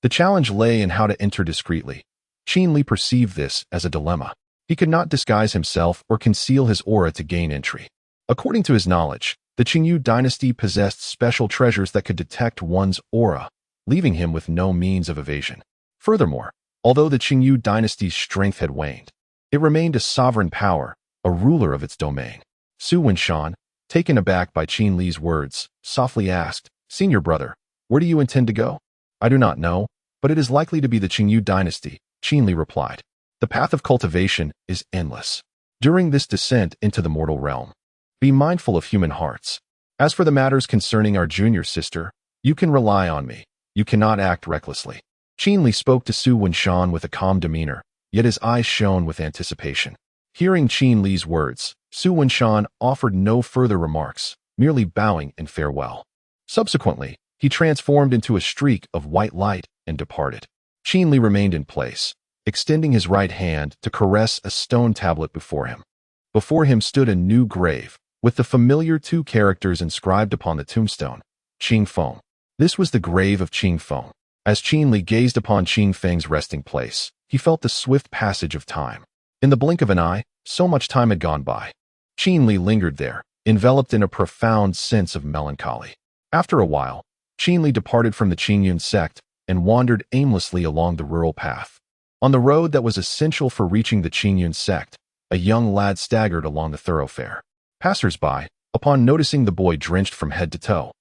the challenge lay in how to enter discreetly. Qin Li perceived this as a dilemma. He could not disguise himself or conceal his aura to gain entry. According to his knowledge, the Qingyu dynasty possessed special treasures that could detect one's aura, leaving him with no means of evasion. Furthermore, although the Qingyu dynasty's strength had waned, it remained a sovereign power, a ruler of its domain. Su Wenshan, taken aback by Qin Li's words, softly asked, Senior brother, where do you intend to go? I do not know, but it is likely to be the Qingyu dynasty, Qin Li replied. The path of cultivation is endless. During this descent into the mortal realm, be mindful of human hearts. As for the matters concerning our junior sister, you can rely on me. You cannot act recklessly. Qin Li spoke to Su Wenshan with a calm demeanor, yet his eyes shone with anticipation. Hearing Qin Li's words, Su Wenshan offered no further remarks, merely bowing in farewell. Subsequently, he transformed into a streak of white light and departed. Qin Li remained in place, extending his right hand to caress a stone tablet before him. Before him stood a new grave, with the familiar two characters inscribed upon the tombstone, Qin Feng. This was the grave of Qin Feng. As Qin Li gazed upon Qin Feng's resting place, he felt the swift passage of time. In the blink of an eye, so much time had gone by. Qin Li lingered there, enveloped in a profound sense of melancholy. After a while, Qin Li departed from the Qingyun sect and wandered aimlessly along the rural path. On the road that was essential for reaching the Qingyun sect, a young lad staggered along the thoroughfare. Passers-by, upon noticing the boy drenched from head to toe,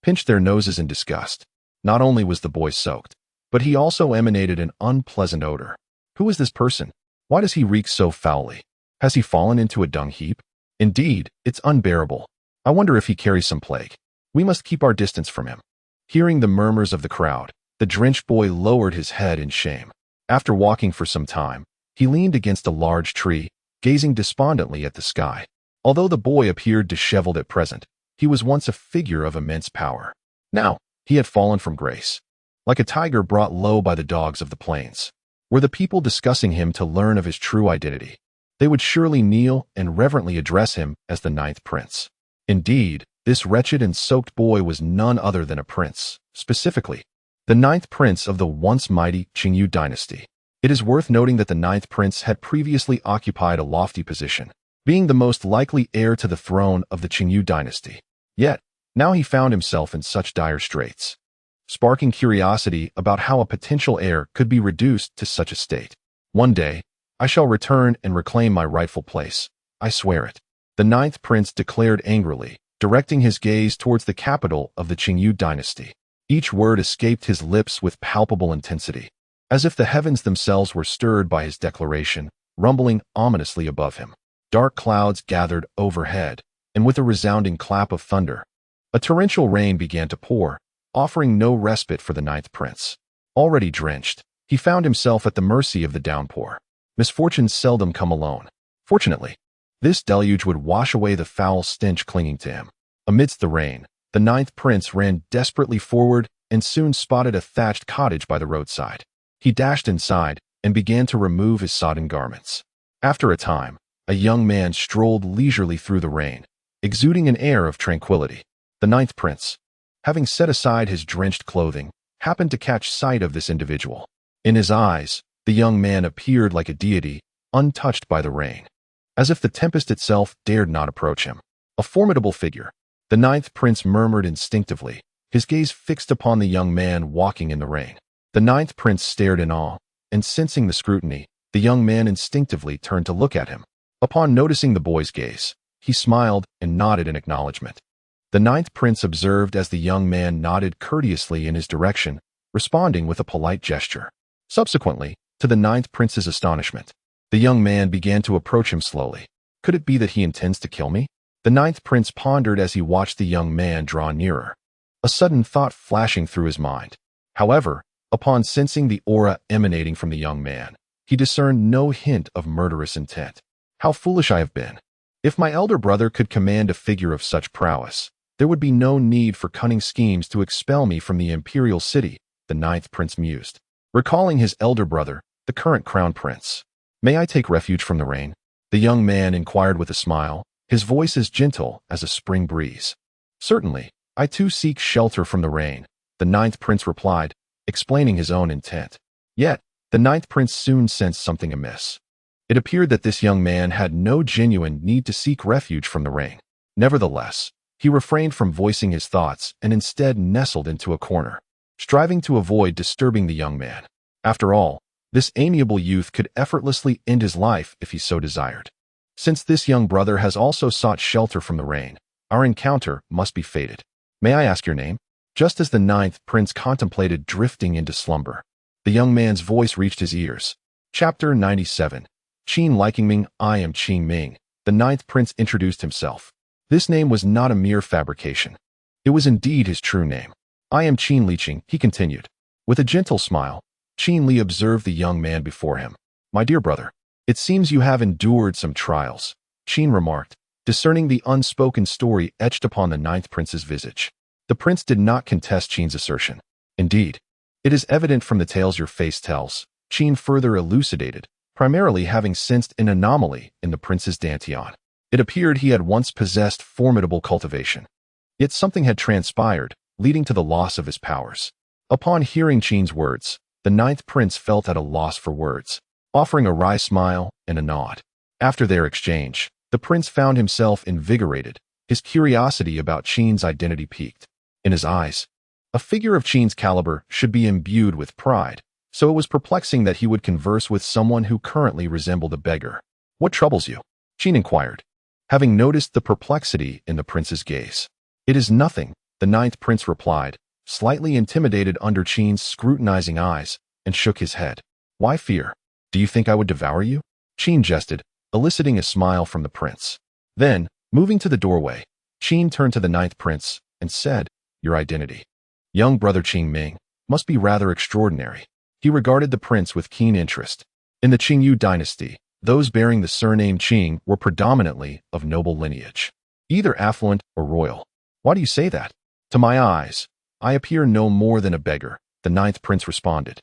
pinched their noses in disgust. Not only was the boy soaked, but he also emanated an unpleasant odor. Who is this person? Why does he reek so foully? Has he fallen into a dung heap? Indeed, it's unbearable. I wonder if he carries some plague. We must keep our distance from him. Hearing the murmurs of the crowd, the drenched boy lowered his head in shame. After walking for some time, he leaned against a large tree, gazing despondently at the sky. Although the boy appeared disheveled at present, he was once a figure of immense power. Now, he had fallen from grace, like a tiger brought low by the dogs of the plains. Were the people discussing him to learn of his true identity, they would surely kneel and reverently address him as the Ninth Prince. Indeed, this wretched and soaked boy was none other than a prince, specifically, the ninth prince of the once mighty Qingyu dynasty. It is worth noting that the ninth prince had previously occupied a lofty position, being the most likely heir to the throne of the Qingyu dynasty. Yet, now he found himself in such dire straits, sparking curiosity about how a potential heir could be reduced to such a state. One day, I shall return and reclaim my rightful place. I swear it. The ninth prince declared angrily, directing his gaze towards the capital of the Qingyu dynasty. Each word escaped his lips with palpable intensity, as if the heavens themselves were stirred by his declaration, rumbling ominously above him. Dark clouds gathered overhead, and with a resounding clap of thunder, a torrential rain began to pour, offering no respite for the ninth prince. Already drenched, he found himself at the mercy of the downpour. Misfortunes seldom come alone. Fortunately, this deluge would wash away the foul stench clinging to him. Amidst the rain, the ninth prince ran desperately forward and soon spotted a thatched cottage by the roadside. He dashed inside and began to remove his sodden garments. After a time, a young man strolled leisurely through the rain, exuding an air of tranquility. The ninth prince, having set aside his drenched clothing, happened to catch sight of this individual. In his eyes, the young man appeared like a deity, untouched by the rain, as if the tempest itself dared not approach him. A formidable figure, the ninth prince murmured instinctively, his gaze fixed upon the young man walking in the rain. The ninth prince stared in awe, and sensing the scrutiny, the young man instinctively turned to look at him. Upon noticing the boy's gaze, he smiled and nodded in acknowledgement. The ninth prince observed as the young man nodded courteously in his direction, responding with a polite gesture. Subsequently, to the ninth prince's astonishment, the young man began to approach him slowly. Could it be that he intends to kill me? The ninth prince pondered as he watched the young man draw nearer, a sudden thought flashing through his mind. However, upon sensing the aura emanating from the young man, he discerned no hint of murderous intent. How foolish I have been! If my elder brother could command a figure of such prowess, there would be no need for cunning schemes to expel me from the imperial city, the ninth prince mused, recalling his elder brother, the current crown prince. May I take refuge from the rain? The young man inquired with a smile, his voice as gentle as a spring breeze. Certainly, I too seek shelter from the rain, the ninth prince replied, explaining his own intent. Yet, the ninth prince soon sensed something amiss. It appeared that this young man had no genuine need to seek refuge from the rain. Nevertheless, he refrained from voicing his thoughts and instead nestled into a corner, striving to avoid disturbing the young man. After all, this amiable youth could effortlessly end his life if he so desired. Since this young brother has also sought shelter from the rain, our encounter must be fated. May I ask your name? Just as the ninth prince contemplated drifting into slumber, the young man's voice reached his ears. Chapter 97. Qin Likingming. I am Qin Ming. The ninth prince introduced himself. This name was not a mere fabrication. It was indeed his true name. I am Qin Liqing, he continued. With a gentle smile, Qin Li observed the young man before him. My dear brother, it seems you have endured some trials, Qin remarked, discerning the unspoken story etched upon the ninth prince's visage. The prince did not contest Qin's assertion. Indeed, it is evident from the tales your face tells, Qin further elucidated, primarily having sensed an anomaly in the prince's dantian. It appeared he had once possessed formidable cultivation. Yet something had transpired, leading to the loss of his powers. Upon hearing Qin's words, the ninth prince felt at a loss for words, offering a wry smile and a nod. After their exchange, the prince found himself invigorated, his curiosity about Qin's identity piqued. In his eyes, a figure of Qin's caliber should be imbued with pride, so it was perplexing that he would converse with someone who currently resembled a beggar. What troubles you? Qin inquired, having noticed the perplexity in the prince's gaze. It is nothing, the ninth prince replied, slightly intimidated under Qin's scrutinizing eyes, and shook his head. Why fear? Do you think I would devour you? Qin jested, eliciting a smile from the prince. Then, moving to the doorway, Qin turned to the ninth prince and said, Your identity, young brother Qin Ming, must be rather extraordinary. He regarded the prince with keen interest. In the Qingyu dynasty, those bearing the surname Qing were predominantly of noble lineage, either affluent or royal. Why do you say that? To my eyes, I appear no more than a beggar, the ninth prince responded,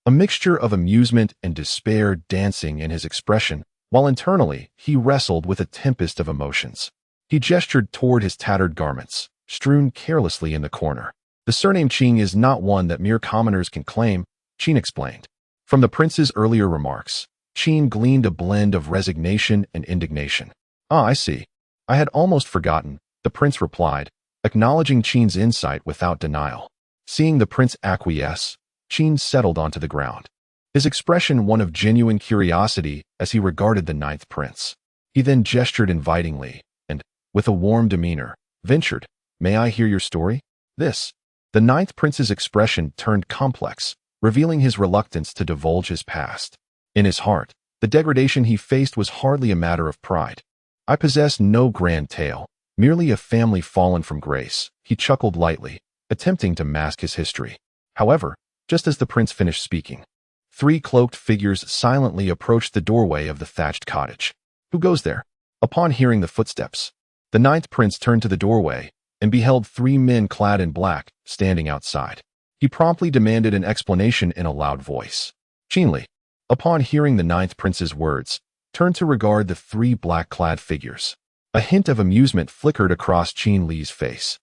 a mixture of amusement and despair dancing in his expression, while internally he wrestled with a tempest of emotions. He gestured toward his tattered garments, strewn carelessly in the corner. The surname Qing is not one that mere commoners can claim, Qin explained. From the prince's earlier remarks, Qin gleaned a blend of resignation and indignation. Ah, I see. I had almost forgotten, the prince replied, acknowledging Qin's insight without denial. Seeing the prince acquiesce, Qin settled onto the ground, his expression one of genuine curiosity as he regarded the ninth prince. He then gestured invitingly, and, with a warm demeanor, ventured, "May I hear your story?" The ninth prince's expression turned complex, revealing his reluctance to divulge his past. In his heart, the degradation he faced was hardly a matter of pride. "I possess no grand tale, merely a family fallen from grace," he chuckled lightly, attempting to mask his history. However, just as the prince finished speaking, 3 cloaked figures silently approached the doorway of the thatched cottage. "Who goes there?" Upon hearing the footsteps, the ninth prince turned to the doorway and beheld 3 men clad in black standing outside. He promptly demanded an explanation in a loud voice. Qinli, upon hearing the ninth prince's words, turned to regard the 3 black-clad figures. A hint of amusement flickered across Qin Li's face,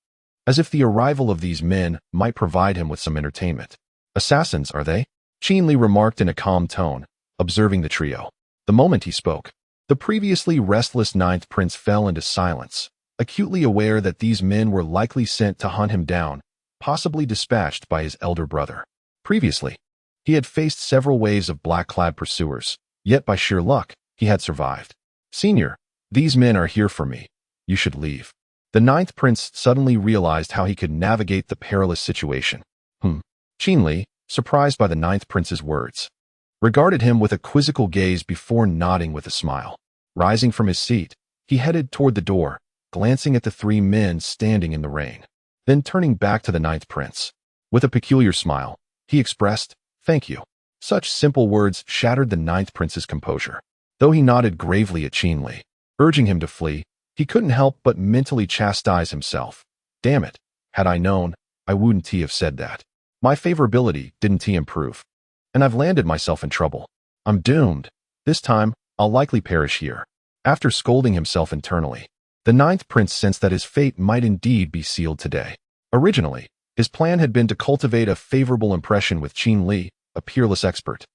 as if the arrival of these men might provide him with some entertainment. "Assassins, are they?" Qin Li remarked in a calm tone, observing the trio. The moment he spoke, the previously restless ninth prince fell into silence, acutely aware that these men were likely sent to hunt him down, possibly dispatched by his elder brother. Previously, he had faced several waves of black-clad pursuers, yet by sheer luck, he had survived. "Senior, these men are here for me. You should leave." The ninth prince suddenly realized how he could navigate the perilous situation. Qin Li, surprised by the ninth prince's words, regarded him with a quizzical gaze before nodding with a smile. Rising from his seat, he headed toward the door, glancing at the 3 men standing in the rain. Then turning back to the ninth prince, with a peculiar smile, he expressed, "Thank you." Such simple words shattered the ninth prince's composure. Though he nodded gravely at Qin Li, urging him to flee, he couldn't help but mentally chastise himself. "Damn it, had I known, I wouldn't have said that. My favorability didn't improve, and I've landed myself in trouble. I'm doomed. This time, I'll likely perish here." After scolding himself internally, the ninth prince sensed that his fate might indeed be sealed today. Originally, his plan had been to cultivate a favorable impression with Qin Li, a peerless expert,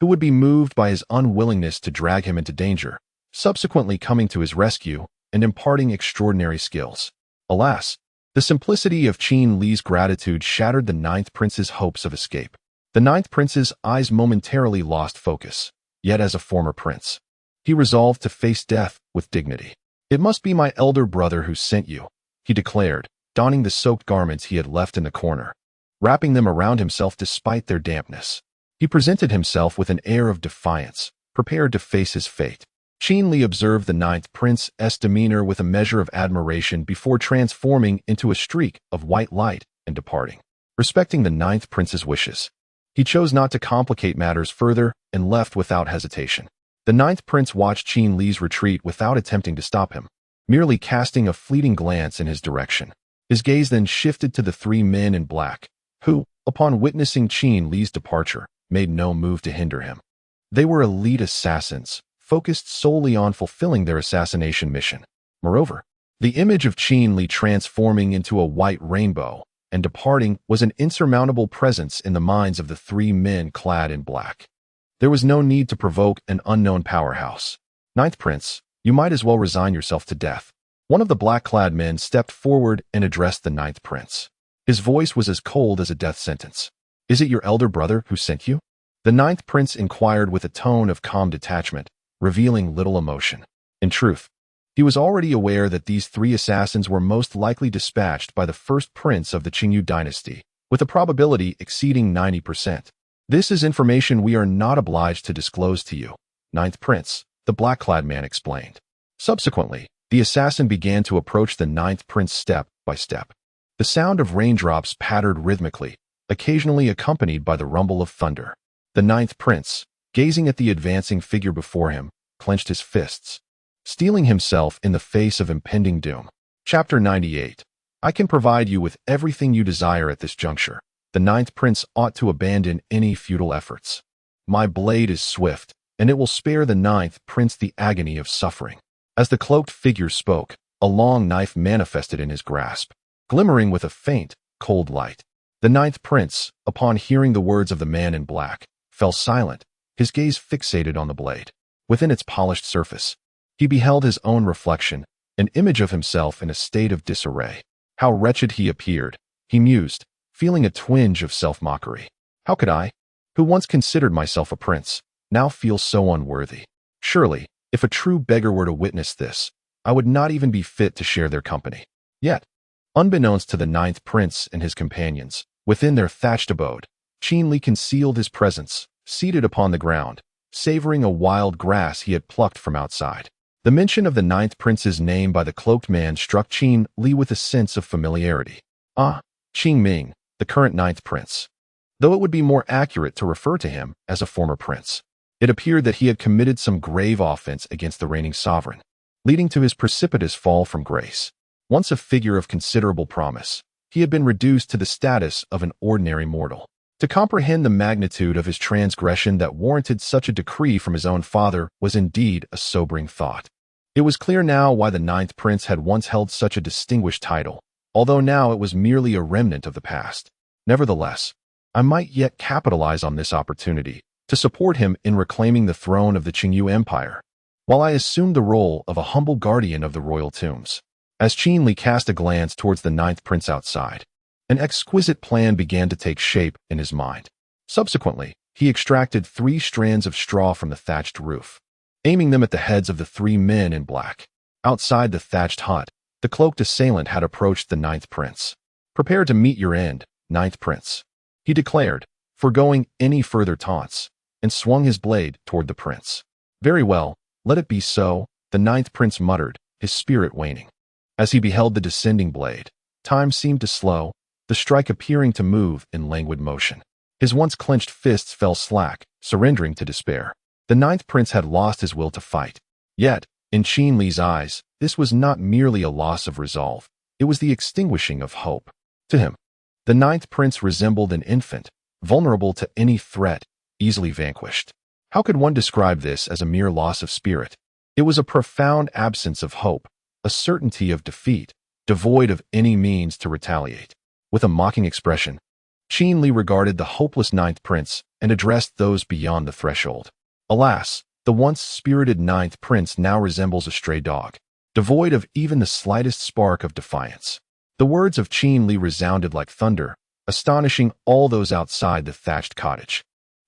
who would be moved by his unwillingness to drag him into danger, subsequently coming to his rescue and imparting extraordinary skills. Alas, the simplicity of Qin Li's gratitude shattered the ninth prince's hopes of escape. The ninth prince's eyes momentarily lost focus, yet as a former prince, he resolved to face death with dignity. "It must be my elder brother who sent you," he declared, donning the soaked garments he had left in the corner, wrapping them around himself despite their dampness. He presented himself with an air of defiance, prepared to face his fate. Qin Li observed the ninth prince's demeanor with a measure of admiration before transforming into a streak of white light and departing. Respecting the ninth prince's wishes, he chose not to complicate matters further and left without hesitation. The ninth prince watched Qin Li's retreat without attempting to stop him, merely casting a fleeting glance in his direction. His gaze then shifted to the 3 men in black, who, upon witnessing Qin Li's departure, made no move to hinder him. They were elite assassins, focused solely on fulfilling their assassination mission. Moreover, the image of Qin Li transforming into a white rainbow and departing was an insurmountable presence in the minds of the 3 men clad in black. There was no need to provoke an unknown powerhouse. "Ninth Prince, you might as well resign yourself to death." One of the black-clad men stepped forward and addressed the ninth prince. His voice was as cold as a death sentence. "Is it your elder brother who sent you?" The ninth prince inquired with a tone of calm detachment, revealing little emotion. In truth, he was already aware that these 3 assassins were most likely dispatched by the first prince of the Qingyu dynasty, with a probability exceeding 90%. "This is information we are not obliged to disclose to you, ninth prince," the black-clad man explained. Subsequently, the assassin began to approach the ninth prince step by step. The sound of raindrops pattered rhythmically, occasionally accompanied by the rumble of thunder. The ninth prince, gazing at the advancing figure before him, clenched his fists, steeling himself in the face of impending doom. Chapter 98. I can provide you with everything you desire at this juncture. The ninth prince ought to abandon any futile efforts. My blade is swift, and it will spare the ninth prince the agony of suffering. As the cloaked figure spoke, a long knife manifested in his grasp, glimmering with a faint, cold light. The ninth prince, upon hearing the words of the man in black, fell silent, his gaze fixated on the blade. Within its polished surface, he beheld his own reflection, an image of himself in a state of disarray. How wretched he appeared, he mused, feeling a twinge of self-mockery. How could I, who once considered myself a prince, now feel so unworthy? Surely, if a true beggar were to witness this, I would not even be fit to share their company. Yet, unbeknownst to the ninth prince and his companions, within their thatched abode, Qin Li concealed his presence, seated upon the ground, savoring a wild grass he had plucked from outside. The mention of the ninth prince's name by the cloaked man struck Qin Li with a sense of familiarity. Ah, Qing Ming, the current ninth prince. Though it would be more accurate to refer to him as a former prince. It appeared that he had committed some grave offense against the reigning sovereign, leading to his precipitous fall from grace. Once a figure of considerable promise, he had been reduced to the status of an ordinary mortal. To comprehend the magnitude of his transgression that warranted such a decree from his own father was indeed a sobering thought. It was clear now why the ninth prince had once held such a distinguished title, although now it was merely a remnant of the past. Nevertheless, I might yet capitalize on this opportunity to support him in reclaiming the throne of the Qingyu Empire, while I assumed the role of a humble guardian of the royal tombs. As Qin Li cast a glance towards the ninth prince outside, an exquisite plan began to take shape in his mind. Subsequently, he extracted 3 strands of straw from the thatched roof, aiming them at the heads of the 3 men in black. Outside the thatched hut, the cloaked assailant had approached the ninth prince. "Prepare to meet your end, ninth prince," he declared, foregoing any further taunts, and swung his blade toward the prince. "Very well, let it be so," the ninth prince muttered, his spirit waning. As he beheld the descending blade, time seemed to slow, the strike appearing to move in languid motion. His once clenched fists fell slack, surrendering to despair. The ninth prince had lost his will to fight. Yet, in Qin Li's eyes, this was not merely a loss of resolve, it was the extinguishing of hope. To him, the ninth prince resembled an infant, vulnerable to any threat, easily vanquished. How could one describe this as a mere loss of spirit? It was a profound absence of hope, a certainty of defeat, devoid of any means to retaliate. With a mocking expression, Qin Li regarded the hopeless ninth prince and addressed those beyond the threshold. Alas, the once spirited ninth prince now resembles a stray dog, devoid of even the slightest spark of defiance. The words of Qin Li resounded like thunder, astonishing all those outside the thatched cottage.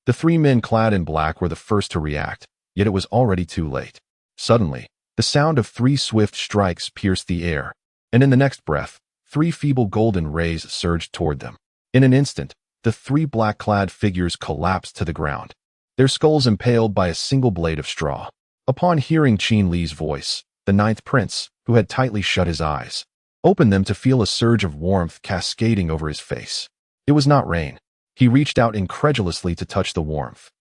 The 3 men clad in black were the first to react, yet it was already too late. Suddenly, the sound of 3 swift strikes pierced the air, and in the next breath, 3 feeble golden rays surged toward them. In an instant, the 3 black-clad figures collapsed to the ground, their skulls impaled by a single blade of straw. Upon hearing Qin Li's voice, the ninth prince, who had tightly shut his eyes, opened them to feel a surge of warmth cascading over his face. It was not rain. He reached out incredulously to touch the warmth,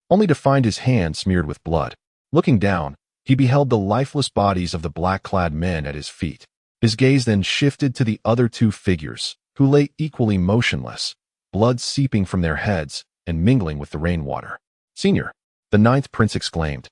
only to find his hand smeared with blood. Looking down, he beheld the lifeless bodies of the black-clad men at his feet. His gaze then shifted to the other 2 figures, who lay equally motionless, blood seeping from their heads and mingling with the rainwater. "Senior," the ninth prince exclaimed,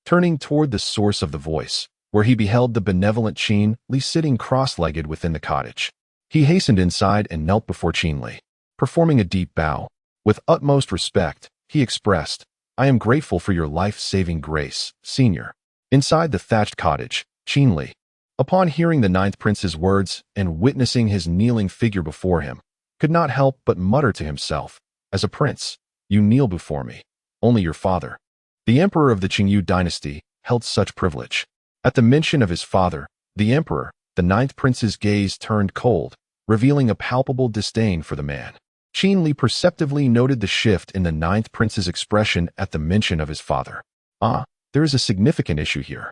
turning toward the source of the voice, where he beheld the benevolent Qin Li sitting cross-legged within the cottage. He hastened inside and knelt before Qin Li. Performing a deep bow, with utmost respect, he expressed, "I am grateful for your life-saving grace, senior." Inside the thatched cottage, Qin Li, upon hearing the ninth prince's words and witnessing his kneeling figure before him, could not help but mutter to himself, "As a prince, you kneel before me. Only your father, the emperor of the Qingyu dynasty, held such privilege." At the mention of his father, the emperor, the ninth prince's gaze turned cold, revealing a palpable disdain for the man. Qin Li perceptively noted the shift in the ninth prince's expression at the mention of his father. Ah, there is a significant issue here.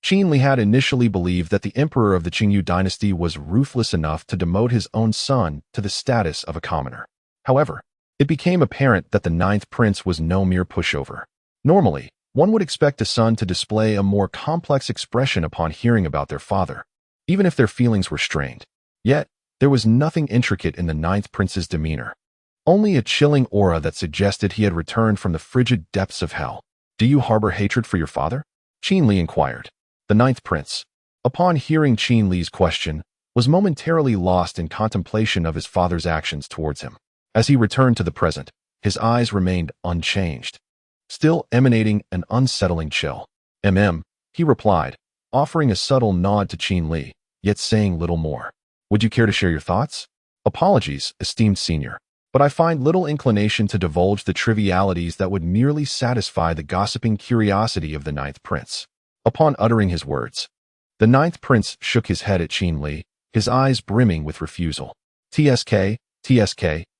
Qin Li had initially believed that the emperor of the Qingyu dynasty was ruthless enough to demote his own son to the status of a commoner. However, it became apparent that the ninth prince was no mere pushover. Normally, one would expect a son to display a more complex expression upon hearing about their father, even if their feelings were strained. Yet, there was nothing intricate in the ninth prince's demeanor, only a chilling aura that suggested he had returned from the frigid depths of hell. "Do you harbor hatred for your father?" Qin Li inquired. The ninth prince, upon hearing Qin Li's question, was momentarily lost in contemplation of his father's actions towards him. As he returned to the present, his eyes remained unchanged, still emanating an unsettling chill. He replied, offering a subtle nod to Qin Li, yet saying little more. Would you care to share your thoughts? Apologies, esteemed senior, but I find little inclination to divulge the trivialities that would merely satisfy the gossiping curiosity of the ninth prince. Upon uttering his words, the ninth prince shook his head at Qin Li, his eyes brimming with refusal. TSK,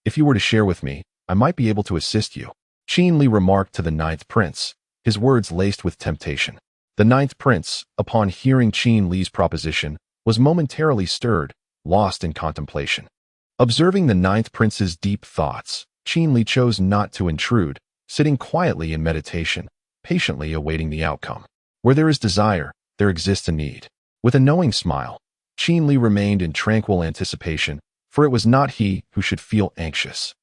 if you were to share with me, I might be able to assist you, Qin Li remarked to the ninth prince, his words laced with temptation. The ninth prince, upon hearing Qin Li's proposition, was momentarily stirred, lost in contemplation. Observing the ninth prince's deep thoughts, Qin Li chose not to intrude, sitting quietly in meditation, patiently awaiting the outcome. Where there is desire, there exists a need. With a knowing smile, Qin Li remained in tranquil anticipation, for it was not he who should feel anxious.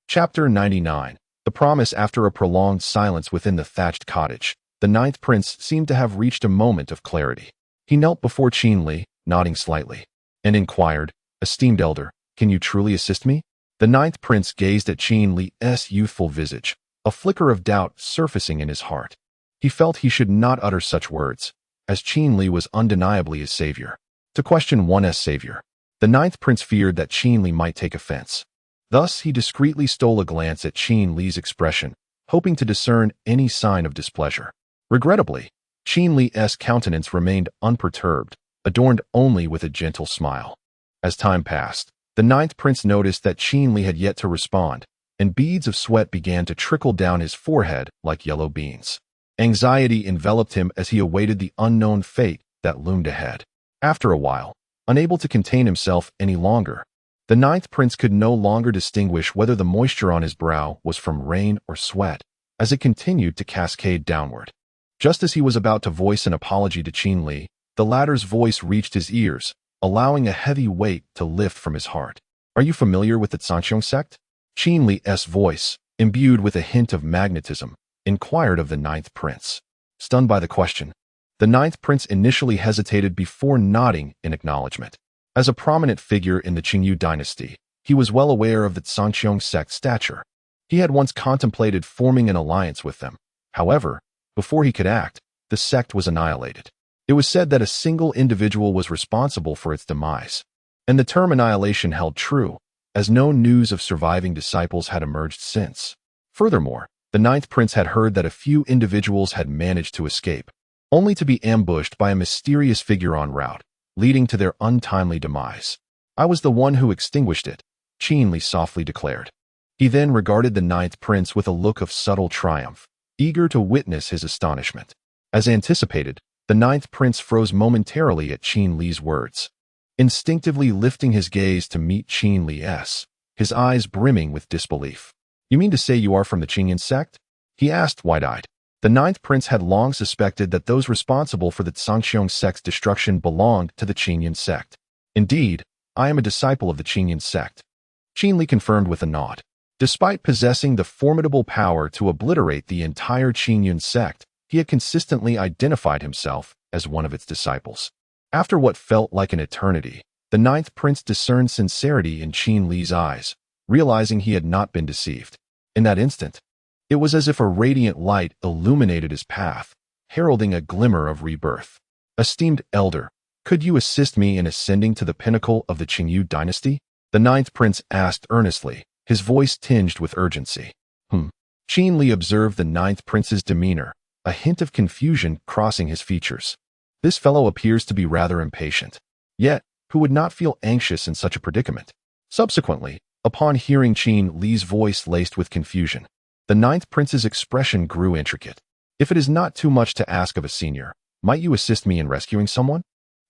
Chapter 99. The promise. After a prolonged silence within the thatched cottage, the ninth prince seemed to have reached a moment of clarity. He knelt before Qin Li, nodding slightly, and inquired, Esteemed elder, can you truly assist me? The ninth prince gazed at Qin Li's youthful visage, a flicker of doubt surfacing in his heart. He felt he should not utter such words, as Qin Li was undeniably his savior. To question one's savior, the ninth prince feared that Qin Li might take offense. Thus he discreetly stole a glance at Qin Li's expression, hoping to discern any sign of displeasure. Regrettably, Qin Li's countenance remained unperturbed, adorned only with a gentle smile. As time passed, the ninth prince noticed that Qin Li had yet to respond, and beads of sweat began to trickle down his forehead like yellow beans. Anxiety enveloped him as he awaited the unknown fate that loomed ahead. After a while, unable to contain himself any longer, the ninth prince could no longer distinguish whether the moisture on his brow was from rain or sweat, as it continued to cascade downward. Just as he was about to voice an apology to Qin Li, the latter's voice reached his ears, allowing a heavy weight to lift from his heart. Are you familiar with the Sanxiong sect? Qin Li's voice, imbued with a hint of magnetism, inquired of the ninth prince. Stunned by the question, the ninth prince initially hesitated before nodding in acknowledgement. As a prominent figure in the Qingyu dynasty, he was well aware of the Sanxiong sect's stature. He had once contemplated forming an alliance with them. However, before he could act, the sect was annihilated. It was said that a single individual was responsible for its demise, and the term annihilation held true, as no news of surviving disciples had emerged since. Furthermore, the ninth prince had heard that a few individuals had managed to escape, only to be ambushed by a mysterious figure en route, leading to their untimely demise. I was the one who extinguished it, Qin Li softly declared. He then regarded the ninth prince with a look of subtle triumph, eager to witness his astonishment. As anticipated, the ninth prince froze momentarily at Qin Li's words, instinctively lifting his gaze to meet Qin Li's, his eyes brimming with disbelief. You mean to say you are from the Qingyan sect? He asked wide-eyed. The ninth prince had long suspected that those responsible for the Sanxiong sect's destruction belonged to the Qingyan sect. Indeed, I am a disciple of the Qingyan sect, Qin Li confirmed with a nod. Despite possessing the formidable power to obliterate the entire Qingyan sect, he had consistently identified himself as one of its disciples. After what felt like an eternity, the ninth prince discerned sincerity in Qin Li's eyes, realizing he had not been deceived. In that instant, it was as if a radiant light illuminated his path, heralding a glimmer of rebirth. Esteemed elder, could you assist me in ascending to the pinnacle of the Qingyu dynasty? The ninth prince asked earnestly, his voice tinged with urgency. Qin Li observed the ninth prince's demeanor, a hint of confusion crossing his features. This fellow appears to be rather impatient. Yet, who would not feel anxious in such a predicament? Subsequently, upon hearing Qin Li's voice laced with confusion, the ninth prince's expression grew intricate. If it is not too much to ask of a senior, might you assist me in rescuing someone?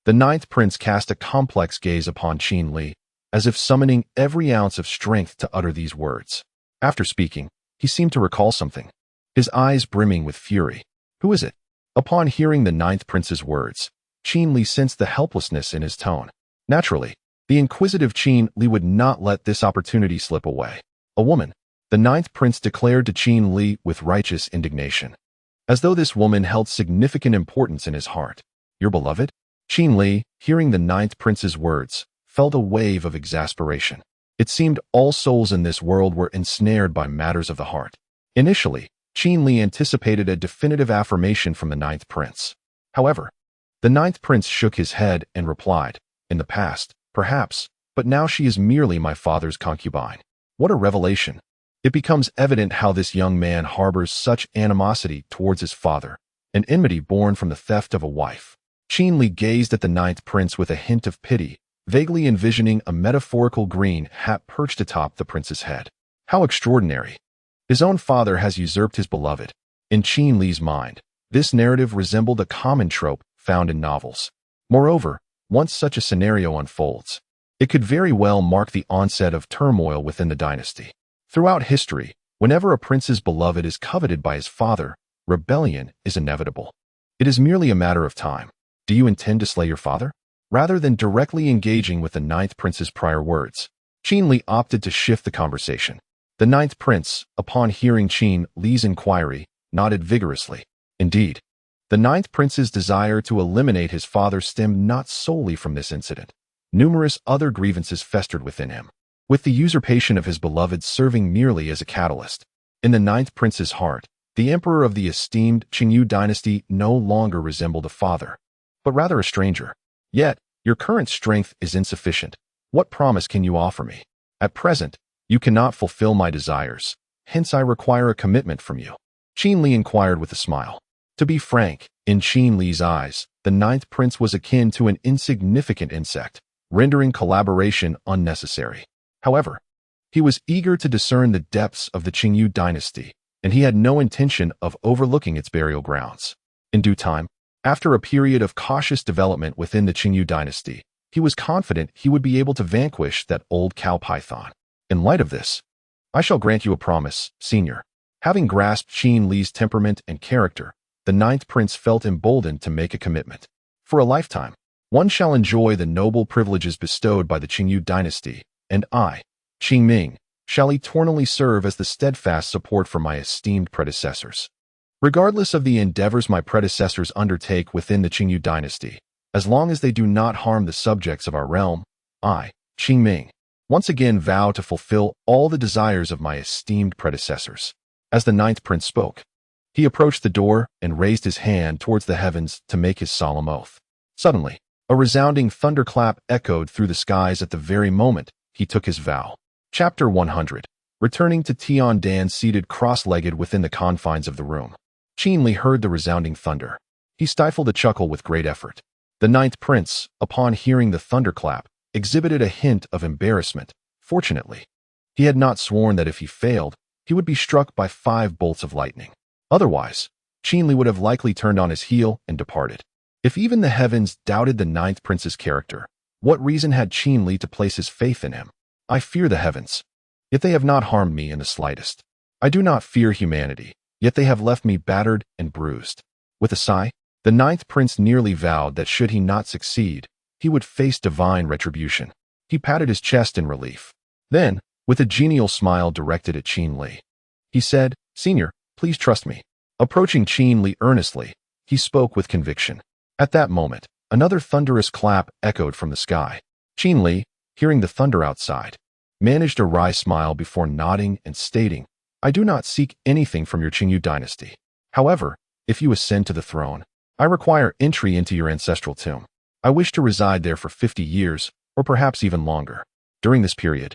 The ninth prince cast a complex gaze upon Qin Li, as if summoning every ounce of strength to utter these words. After speaking, he seemed to recall something, his eyes brimming with fury. Who is it? Upon hearing the ninth prince's words, Qin Li sensed the helplessness in his tone. Naturally, the inquisitive Qin Li would not let this opportunity slip away. A woman, the ninth prince declared to Qin Li with righteous indignation, as though this woman held significant importance in his heart. Your beloved? Qin Li, hearing the ninth prince's words, felt a wave of exasperation. It seemed all souls in this world were ensnared by matters of the heart. Initially, Qin Li anticipated a definitive affirmation from the ninth prince. However, the ninth prince shook his head and replied, "In the past, perhaps, but now she is merely my father's concubine." What a revelation! It becomes evident how this young man harbors such animosity towards his father, an enmity born from the theft of a wife. Qin Li gazed at the ninth prince with a hint of pity, vaguely envisioning a metaphorical green hat perched atop the prince's head. How extraordinary! His own father has usurped his beloved. In Qin Li's mind, this narrative resembled a common trope found in novels. Moreover, once such a scenario unfolds, it could very well mark the onset of turmoil within the dynasty. Throughout history, whenever a prince's beloved is coveted by his father, rebellion is inevitable. It is merely a matter of time. Do you intend to slay your father? Rather than directly engaging with the ninth prince's prior words, Qin Li opted to shift the conversation. The ninth prince, upon hearing Qin Li's inquiry, nodded vigorously. Indeed, the ninth prince's desire to eliminate his father stemmed not solely from this incident. Numerous other grievances festered within him, with the usurpation of his beloved serving merely as a catalyst. In the ninth prince's heart, the emperor of the esteemed Qingyu dynasty no longer resembled a father, but rather a stranger. Yet, your current strength is insufficient. What promise can you offer me? At present, you cannot fulfill my desires, hence I require a commitment from you. Qin Li inquired with a smile. To be frank, in Qin Li's eyes, the ninth prince was akin to an insignificant insect, rendering collaboration unnecessary. However, he was eager to discern the depths of the Qingyu dynasty, and he had no intention of overlooking its burial grounds. In due time, after a period of cautious development within the Qingyu dynasty, he was confident he would be able to vanquish that old cow python. In light of this, I shall grant you a promise, senior. Having grasped Qin Li's temperament and character, the ninth prince felt emboldened to make a commitment. For a lifetime, one shall enjoy the noble privileges bestowed by the Qingyu dynasty, and I, Qing Ming, shall eternally serve as the steadfast support for my esteemed predecessors. Regardless of the endeavors my predecessors undertake within the Qingyu dynasty, as long as they do not harm the subjects of our realm, I, Qing Ming, once again vow to fulfill all the desires of my esteemed predecessors. As the ninth prince spoke, he approached the door and raised his hand towards the heavens to make his solemn oath. Suddenly, a resounding thunderclap echoed through the skies at the very moment he took his vow. Chapter 100. Returning to Tian seated cross-legged within the confines of the room, Qin Li heard the resounding thunder. He stifled a chuckle with great effort. The ninth prince, upon hearing the thunderclap, exhibited a hint of embarrassment. Fortunately, he had not sworn that if he failed, he would be struck by 5 bolts of lightning. Otherwise, Qin Li would have likely turned on his heel and departed. If even the heavens doubted the ninth prince's character, what reason had Qin Li to place his faith in him? I fear the heavens, yet they have not harmed me in the slightest. I do not fear humanity, yet they have left me battered and bruised. With a sigh, the ninth prince nearly vowed that should he not succeed, he would face divine retribution. He patted his chest in relief. Then, with a genial smile directed at Qin Li, he said, "Senior, please trust me." Approaching Qin Li earnestly, he spoke with conviction. At that moment, another thunderous clap echoed from the sky. Qin Li, hearing the thunder outside, managed a wry smile before nodding and stating, "I do not seek anything from your Qingyu dynasty. However, if you ascend to the throne, I require entry into your ancestral tomb. I wish to reside there for 50 years, or perhaps even longer. During this period,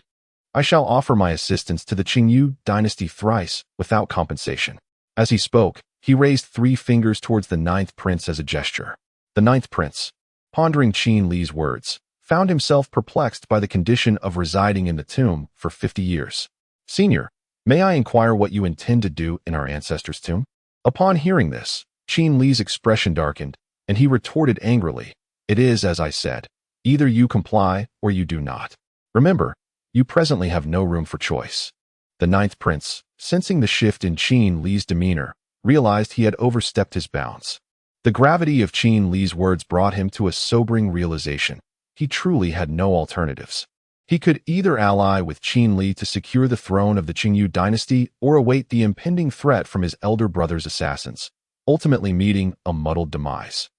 I shall offer my assistance to the Qingyu dynasty thrice without compensation." As he spoke, he raised 3 fingers towards the ninth prince as a gesture. The ninth prince, pondering Qin Li's words, found himself perplexed by the condition of residing in the tomb for 50 years. "Senior, may I inquire what you intend to do in our ancestor's tomb?" Upon hearing this, Qin Li's expression darkened, and he retorted angrily, "It is as I said. Either you comply or you do not. Remember, you presently have no room for choice." The ninth prince, sensing the shift in Qin Li's demeanor, realized he had overstepped his bounds. The gravity of Qin Li's words brought him to a sobering realization. He truly had no alternatives. He could either ally with Qin Li to secure the throne of the Qingyu dynasty or await the impending threat from his elder brother's assassins, ultimately meeting a muddled demise.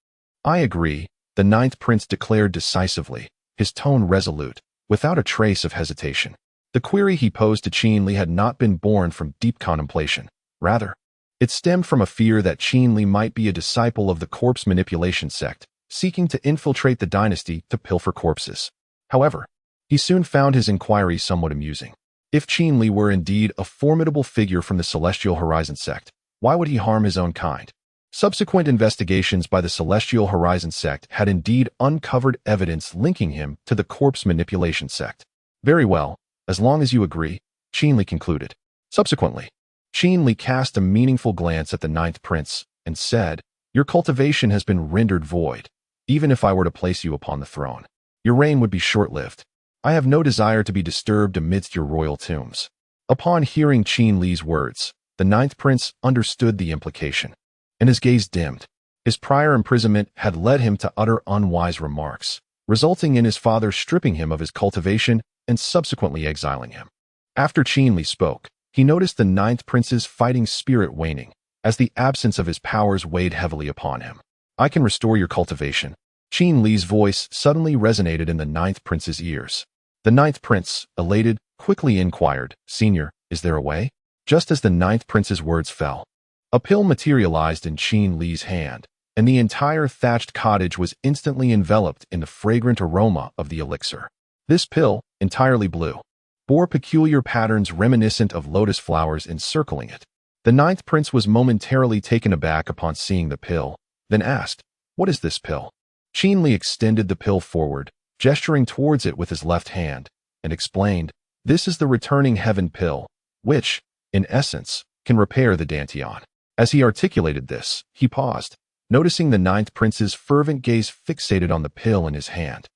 "I agree," the ninth prince declared decisively, his tone resolute, without a trace of hesitation. The query he posed to Qin Li had not been born from deep contemplation. Rather, it stemmed from a fear that Qin Li might be a disciple of the corpse manipulation sect, seeking to infiltrate the dynasty to pilfer corpses. However, he soon found his inquiry somewhat amusing. If Qin Li were indeed a formidable figure from the Celestial Horizon sect, why would he harm his own kind? Subsequent investigations by the Celestial Horizon sect had indeed uncovered evidence linking him to the corpse manipulation sect. Very well, as long as you agree, Qin Li concluded. Subsequently, Qin Li cast a meaningful glance at the ninth prince and said, "Your cultivation has been rendered void. Even if I were to place you upon the throne, your reign would be short-lived. I have no desire to be disturbed amidst your royal tombs." Upon hearing Qin Li's words, the ninth prince understood the implication, and his gaze dimmed. His prior imprisonment had led him to utter unwise remarks, resulting in his father stripping him of his cultivation and subsequently exiling him. After Qin Li spoke, he noticed the ninth prince's fighting spirit waning, as the absence of his powers weighed heavily upon him. "I can restore your cultivation." Qin Li's voice suddenly resonated in the ninth prince's ears. The ninth prince, elated, quickly inquired, "Senior, is there a way?" Just as the ninth prince's words fell, a pill materialized in Qin Li's hand, and the entire thatched cottage was instantly enveloped in the fragrant aroma of the elixir. This pill, entirely blue, bore peculiar patterns reminiscent of lotus flowers encircling it. The ninth prince was momentarily taken aback upon seeing the pill, then asked, "What is this pill?" Qin Li extended the pill forward, gesturing towards it with his left hand, and explained, "This is the returning heaven pill, which, in essence, can repair the Dantian." As he articulated this, he paused, noticing the ninth prince's fervent gaze fixated on the pill in his hand.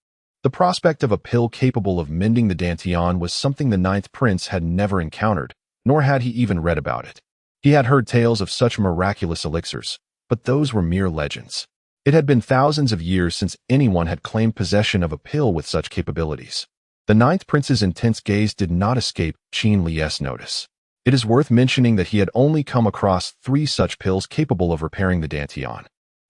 The prospect of a pill capable of mending the Dantian was something the ninth prince had never encountered, nor had he even read about it. He had heard tales of such miraculous elixirs, but those were mere legends. It had been thousands of years since anyone had claimed possession of a pill with such capabilities. The ninth prince's intense gaze did not escape Qin Li's notice. It is worth mentioning that he had only come across 3 such pills capable of repairing the Dantian,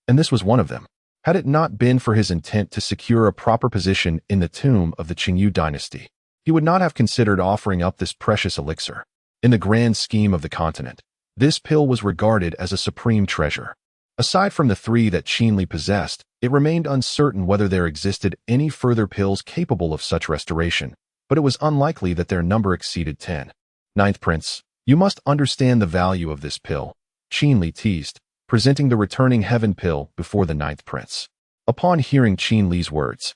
and this was one of them. Had it not been for his intent to secure a proper position in the tomb of the Qingyu dynasty, he would not have considered offering up this precious elixir. In the grand scheme of the continent, this pill was regarded as a supreme treasure. Aside from the 3 that Qin Li possessed, it remained uncertain whether there existed any further pills capable of such restoration, but it was unlikely that their number exceeded 10. "Ninth Prince, you must understand the value of this pill," Qin Li teased, presenting the returning heaven pill before the ninth prince. Upon hearing Qin Li's words,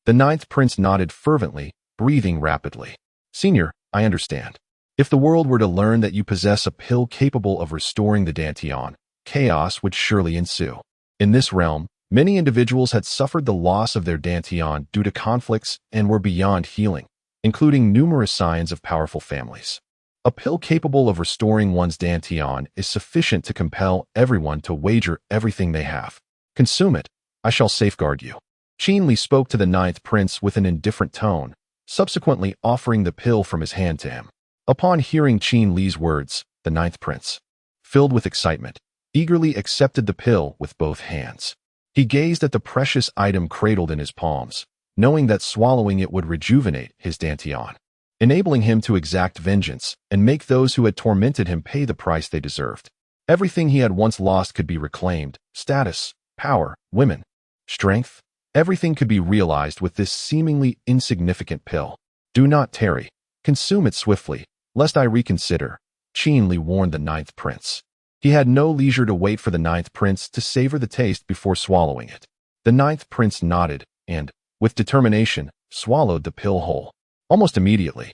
the ninth prince nodded fervently, breathing rapidly. "Senior, I understand. If the world were to learn that you possess a pill capable of restoring the Dantian, chaos would surely ensue. In this realm, many individuals had suffered the loss of their Dantian due to conflicts and were beyond healing, including numerous signs of powerful families. A pill capable of restoring one's Dantian is sufficient to compel everyone to wager everything they have. Consume it. I shall safeguard you." Qin Li spoke to the ninth prince with an indifferent tone, subsequently offering the pill from his hand to him. Upon hearing Qin Li's words, the ninth prince, filled with excitement, eagerly accepted the pill with both hands. He gazed at the precious item cradled in his palms, knowing that swallowing it would rejuvenate his Dantian, enabling him to exact vengeance and make those who had tormented him pay the price they deserved. Everything he had once lost could be reclaimed: status, power, women, strength. Everything could be realized with this seemingly insignificant pill. "Do not tarry. Consume it swiftly, lest I reconsider," Qin Li warned the ninth prince. He had no leisure to wait for the ninth prince to savor the taste before swallowing it. The ninth prince nodded and, with determination, swallowed the pill whole. Almost immediately,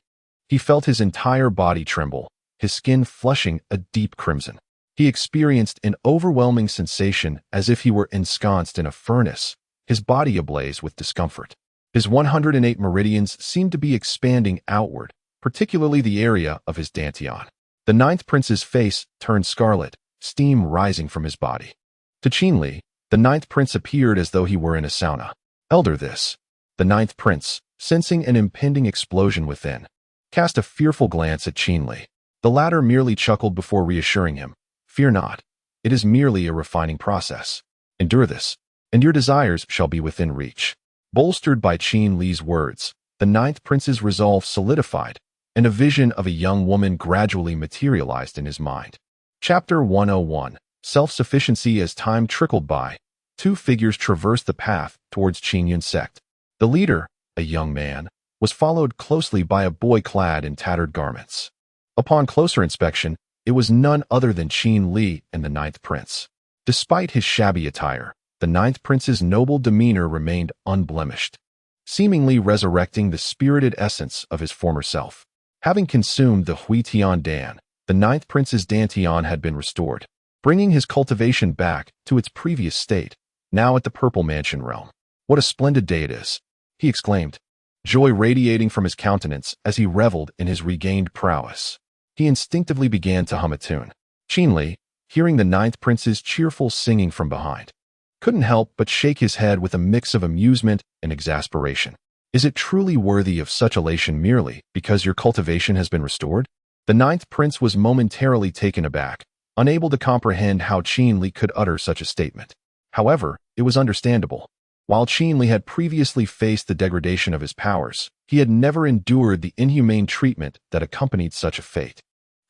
he felt his entire body tremble, his skin flushing a deep crimson. He experienced an overwhelming sensation as if he were ensconced in a furnace, his body ablaze with discomfort. His 108 meridians seemed to be expanding outward, particularly the area of his Dantian. The ninth prince's face turned scarlet, steam rising from his body. To Qin Li, the ninth prince appeared as though he were in a sauna. "Elder, this." The ninth prince, sensing an impending explosion within, cast a fearful glance at Qin Li. The latter merely chuckled before reassuring him, "Fear not. It is merely a refining process. Endure this, and your desires shall be within reach." Bolstered by Qin Li's words, the ninth prince's resolve solidified, and a vision of a young woman gradually materialized in his mind. Chapter 101: Self-Sufficiency. As time trickled by, two figures traversed the path towards Qingyun sect. The leader, a young man, was followed closely by a boy clad in tattered garments. Upon closer inspection, it was none other than Qin Li and the Ninth Prince. Despite his shabby attire, the Ninth Prince's noble demeanor remained unblemished, seemingly resurrecting the spirited essence of his former self. Having consumed the Huitian Dan, the Ninth Prince's Dantian had been restored, bringing his cultivation back to its previous state, now at the Purple Mansion realm. "What a splendid day it is," he exclaimed, joy radiating from his countenance as he reveled in his regained prowess. He instinctively began to hum a tune. Qin Li, hearing the Ninth Prince's cheerful singing from behind, couldn't help but shake his head with a mix of amusement and exasperation. "Is it truly worthy of such elation merely because your cultivation has been restored?" The Ninth Prince was momentarily taken aback, unable to comprehend how Qin Li could utter such a statement. However, it was understandable. While Qin Li had previously faced the degradation of his powers, he had never endured the inhumane treatment that accompanied such a fate.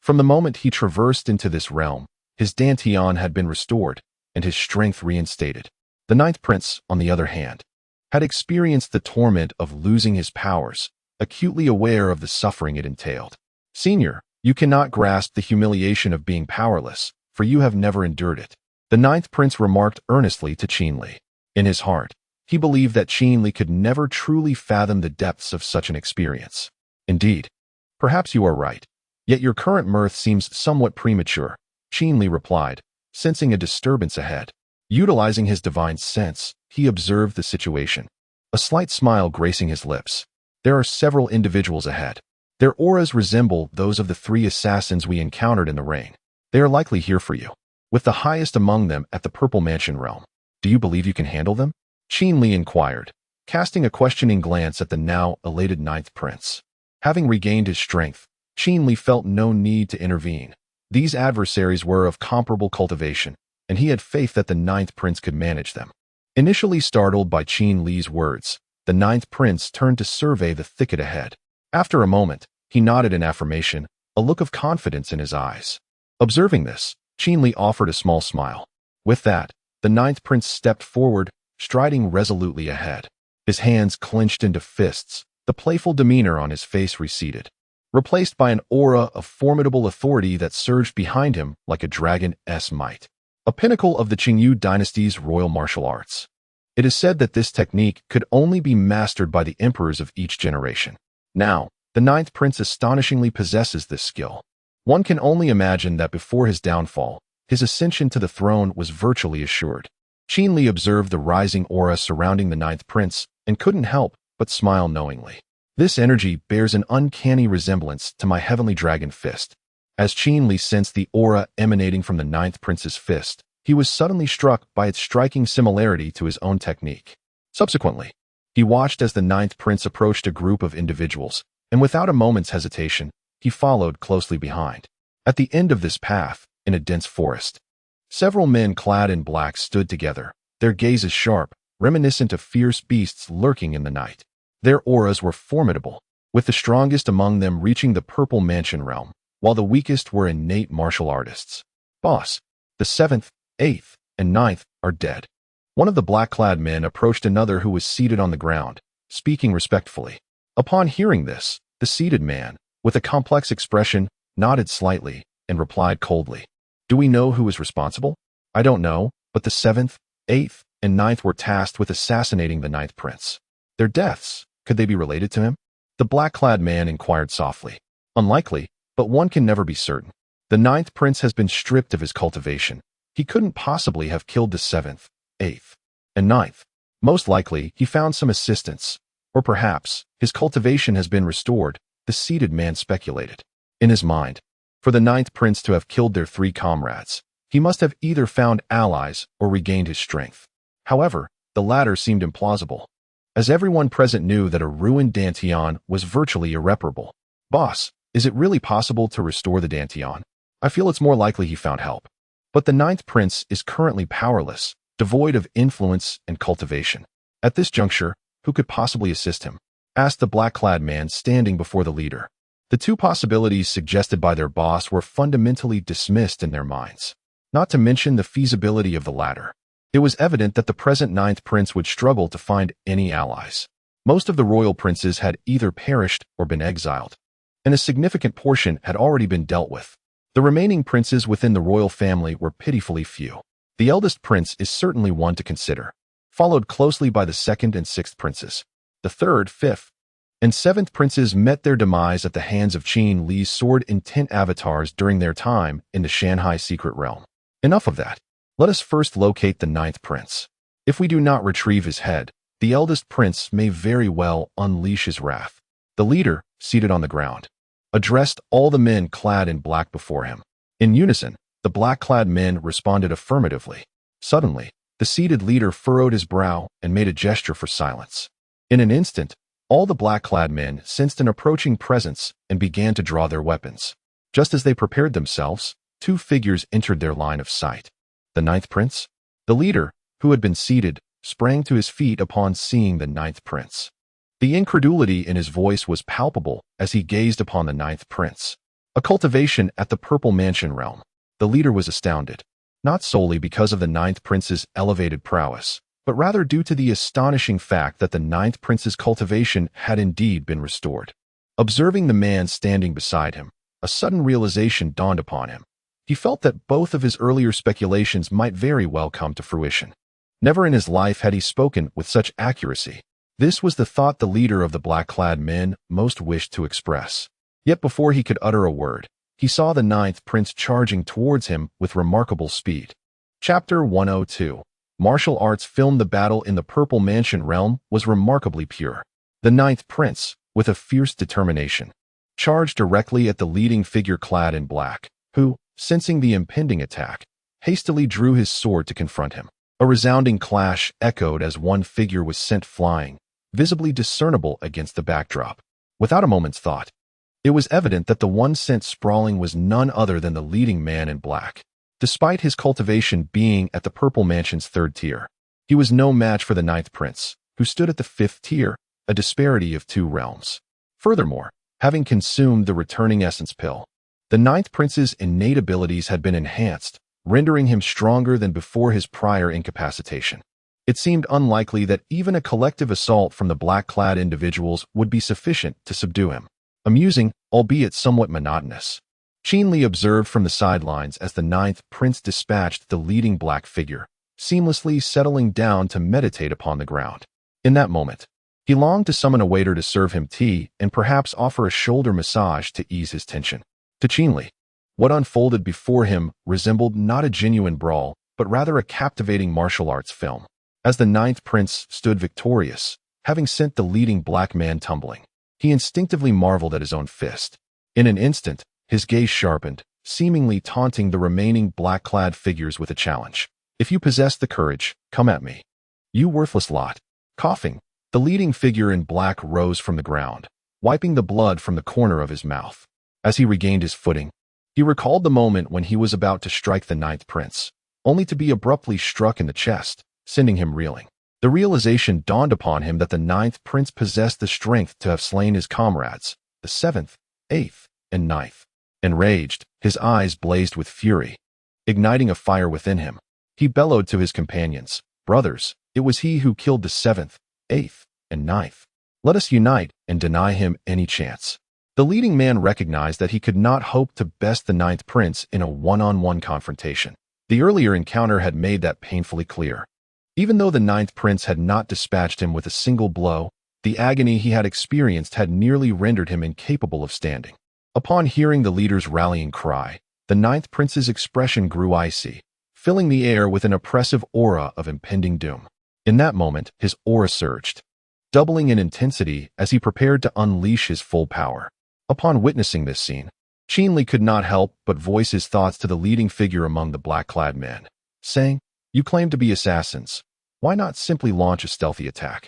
From the moment he traversed into this realm, his Dantian had been restored, and his strength reinstated. The Ninth Prince, on the other hand, had experienced the torment of losing his powers, acutely aware of the suffering it entailed. "Senior, you cannot grasp the humiliation of being powerless, for you have never endured it," the Ninth Prince remarked earnestly to Qin Li. In his heart, he believed that Qin Li could never truly fathom the depths of such an experience. "Indeed, perhaps you are right, yet your current mirth seems somewhat premature," Qin Li replied, sensing a disturbance ahead. Utilizing his divine sense, he observed the situation, a slight smile gracing his lips. "There are several individuals ahead. Their auras resemble those of the 3 assassins we encountered in the rain. They are likely here for you, with the highest among them at the Purple Mansion realm. Do you believe you can handle them?" Qin Li inquired, casting a questioning glance at the now elated Ninth Prince. Having regained his strength, Qin Li felt no need to intervene. These adversaries were of comparable cultivation, and he had faith that the Ninth Prince could manage them. Initially startled by Qin Li's words, the Ninth Prince turned to survey the thicket ahead. After a moment, he nodded in affirmation, a look of confidence in his eyes. Observing this, Qin Li offered a small smile. With that, the Ninth Prince stepped forward, striding resolutely ahead. His hands clenched into fists, the playful demeanor on his face receded, replaced by an aura of formidable authority that surged behind him like a dragon's might. A pinnacle of the Qingyu dynasty's royal martial arts. It is said that this technique could only be mastered by the emperors of each generation. Now, the Ninth Prince astonishingly possesses this skill. One can only imagine that before his downfall, his ascension to the throne was virtually assured. Qin Li observed the rising aura surrounding the Ninth Prince and couldn't help but smile knowingly. "This energy bears an uncanny resemblance to my heavenly dragon fist." As Qin Li sensed the aura emanating from the Ninth Prince's fist, he was suddenly struck by its striking similarity to his own technique. Subsequently, he watched as the Ninth Prince approached a group of individuals, and without a moment's hesitation, he followed closely behind. At the end of this path, in a dense forest, several men clad in black stood together, their gazes sharp, reminiscent of fierce beasts lurking in the night. Their auras were formidable, with the strongest among them reaching the Purple Mansion realm, while the weakest were innate martial artists. "Boss, the 7th, 8th, and 9th are dead." One of the black-clad men approached another who was seated on the ground, speaking respectfully. Upon hearing this, the seated man, with a complex expression, nodded slightly and replied coldly, "Do we know who is responsible?" "I don't know, but the 7th, 8th, and 9th were tasked with assassinating the Ninth Prince. Their deaths, could they be related to him?" The black-clad man inquired softly. "Unlikely, but one can never be certain. The Ninth Prince has been stripped of his cultivation. He couldn't possibly have killed the 7th, 8th, and 9th. Most likely, he found some assistance, or perhaps his cultivation has been restored," the seated man speculated. In his mind, for the Ninth Prince to have killed their 3 comrades, he must have either found allies or regained his strength. However, the latter seemed implausible, as everyone present knew that a ruined Dantian was virtually irreparable. "Boss, is it really possible to restore the Dantian? I feel it's more likely he found help. But the Ninth Prince is currently powerless, devoid of influence and cultivation. At this juncture, who could possibly assist him?" asked the black-clad man standing before the leader. The two possibilities suggested by their boss were fundamentally dismissed in their minds, not to mention the feasibility of the latter. It was evident that the present ninth prince would struggle to find any allies. Most of the royal princes had either perished or been exiled, and a significant portion had already been dealt with. The remaining princes within the royal family were pitifully few. The eldest prince is certainly one to consider, followed closely by the second and sixth princes. The third, fifth, and seventh princes met their demise at the hands of Qin Li's sword-intent avatars during their time in the Shanghai secret realm. Enough of that. Let us first locate the ninth prince. If we do not retrieve his head, the eldest prince may very well unleash his wrath. The leader, seated on the ground, addressed all the men clad in black before him. In unison, the black-clad men responded affirmatively. Suddenly, the seated leader furrowed his brow and made a gesture for silence. In an instant, all the black-clad men sensed an approaching presence and began to draw their weapons. Just as they prepared themselves, two figures entered their line of sight. The ninth prince? The leader, who had been seated, sprang to his feet upon seeing the ninth prince. The incredulity in his voice was palpable as he gazed upon the ninth prince. A cultivation at the Purple Mansion realm. The leader was astounded, not solely because of the ninth prince's elevated prowess, but rather due to the astonishing fact that the ninth prince's cultivation had indeed been restored. Observing the man standing beside him, a sudden realization dawned upon him. He felt that both of his earlier speculations might very well come to fruition. Never in his life had he spoken with such accuracy. This was the thought the leader of the black-clad men most wished to express. Yet before he could utter a word, he saw the ninth prince charging towards him with remarkable speed. Chapter 102. Martial arts film. The battle in the Purple Mansion realm was remarkably pure. The ninth prince, with a fierce determination, charged directly at the leading figure clad in black, who, sensing the impending attack, hastily drew his sword to confront him. A resounding clash echoed as one figure was sent flying, visibly discernible against the backdrop. Without a moment's thought, it was evident that the one sent sprawling was none other than the leading man in black. Despite his cultivation being at the Purple Mansion's third tier, he was no match for the ninth prince, who stood at the fifth tier, a disparity of 2 realms. Furthermore, having consumed the returning essence pill, the ninth prince's innate abilities had been enhanced, rendering him stronger than before his prior incapacitation. It seemed unlikely that even a collective assault from the black-clad individuals would be sufficient to subdue him. Amusing, albeit somewhat monotonous. Qin Li observed from the sidelines as the ninth prince dispatched the leading black figure, seamlessly settling down to meditate upon the ground. In that moment, he longed to summon a waiter to serve him tea and perhaps offer a shoulder massage to ease his tension. To Qin Li, what unfolded before him resembled not a genuine brawl, but rather a captivating martial arts film. As the ninth prince stood victorious, having sent the leading black man tumbling, he instinctively marveled at his own fist. In an instant, his gaze sharpened, seemingly taunting the remaining black-clad figures with a challenge. If you possess the courage, come at me. You worthless lot. Coughing, the leading figure in black rose from the ground, wiping the blood from the corner of his mouth. As he regained his footing, he recalled the moment when he was about to strike the ninth prince, only to be abruptly struck in the chest, sending him reeling. The realization dawned upon him that the ninth prince possessed the strength to have slain his comrades, the seventh, eighth, and ninth. Enraged, his eyes blazed with fury. Igniting a fire within him, he bellowed to his companions, "Brothers, it was he who killed the seventh, eighth, and ninth. Let us unite and deny him any chance." The leading man recognized that he could not hope to best the ninth prince in a one-on-one confrontation. The earlier encounter had made that painfully clear. Even though the ninth prince had not dispatched him with a single blow, the agony he had experienced had nearly rendered him incapable of standing. Upon hearing the leader's rallying cry, the ninth prince's expression grew icy, filling the air with an oppressive aura of impending doom. In that moment, his aura surged, doubling in intensity as he prepared to unleash his full power. Upon witnessing this scene, Qin Li could not help but voice his thoughts to the leading figure among the black-clad men, saying, "You claim to be assassins. Why not simply launch a stealthy attack?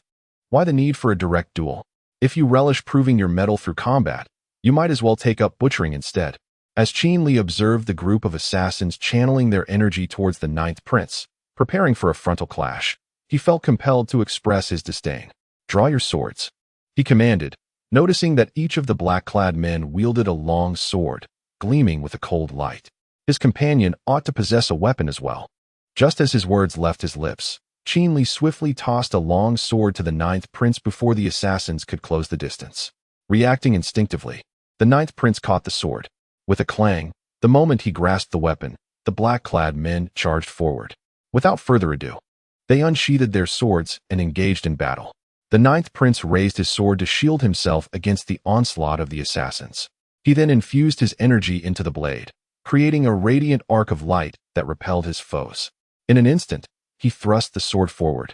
Why the need for a direct duel? If you relish proving your mettle through combat, you might as well take up butchering instead." As Qin Li observed the group of assassins channeling their energy towards the ninth prince, preparing for a frontal clash, he felt compelled to express his disdain. "Draw your swords," he commanded, noticing that each of the black-clad men wielded a long sword, gleaming with a cold light. His companion ought to possess a weapon as well. Just as his words left his lips, Qin Li swiftly tossed a long sword to the ninth prince before the assassins could close the distance. Reacting instinctively, the ninth prince caught the sword. With a clang, the moment he grasped the weapon, the black-clad men charged forward. Without further ado, they unsheathed their swords and engaged in battle. The ninth prince raised his sword to shield himself against the onslaught of the assassins. He then infused his energy into the blade, creating a radiant arc of light that repelled his foes. In an instant, he thrust the sword forward,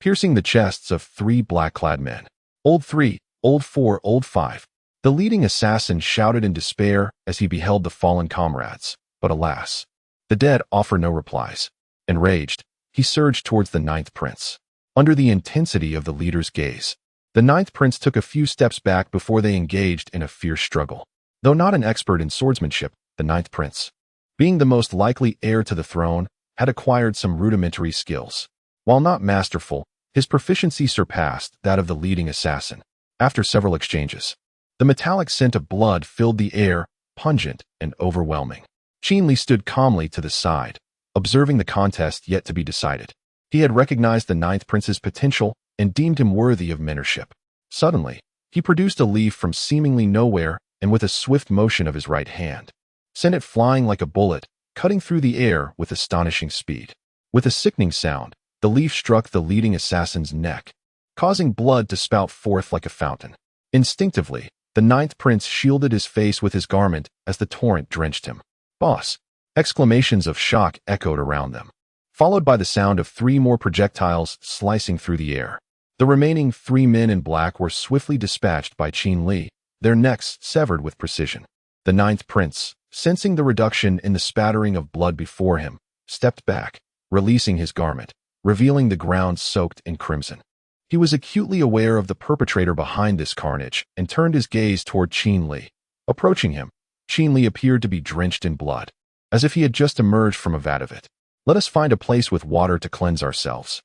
piercing the chests of 3 black-clad men. Old 3, Old 4, Old 5. The leading assassin shouted in despair as he beheld the fallen comrades. But alas, the dead offer no replies. Enraged, he surged towards the ninth prince. Under the intensity of the leader's gaze, the ninth prince took a few steps back before they engaged in a fierce struggle. Though not an expert in swordsmanship, the ninth prince, being the most likely heir to the throne, had acquired some rudimentary skills. While not masterful, his proficiency surpassed that of the leading assassin. After several exchanges, the metallic scent of blood filled the air, pungent and overwhelming. Qin Li stood calmly to the side, observing the contest yet to be decided. He had recognized the ninth prince's potential and deemed him worthy of mentorship. Suddenly, he produced a leaf from seemingly nowhere and with a swift motion of his right hand, sent it flying like a bullet, cutting through the air with astonishing speed. With a sickening sound, the leaf struck the leading assassin's neck, causing blood to spout forth like a fountain. Instinctively, the ninth prince shielded his face with his garment as the torrent drenched him. "Boss!" Exclamations of shock echoed around them, followed by the sound of 3 more projectiles slicing through the air. The remaining 3 men in black were swiftly dispatched by Qin Li, their necks severed with precision. The ninth prince, sensing the reduction in the spattering of blood before him, stepped back, releasing his garment, revealing the ground soaked in crimson. He was acutely aware of the perpetrator behind this carnage and turned his gaze toward Qin Li. Approaching him, Qin Li appeared to be drenched in blood, as if he had just emerged from a vat of it. "Let us find a place with water to cleanse ourselves.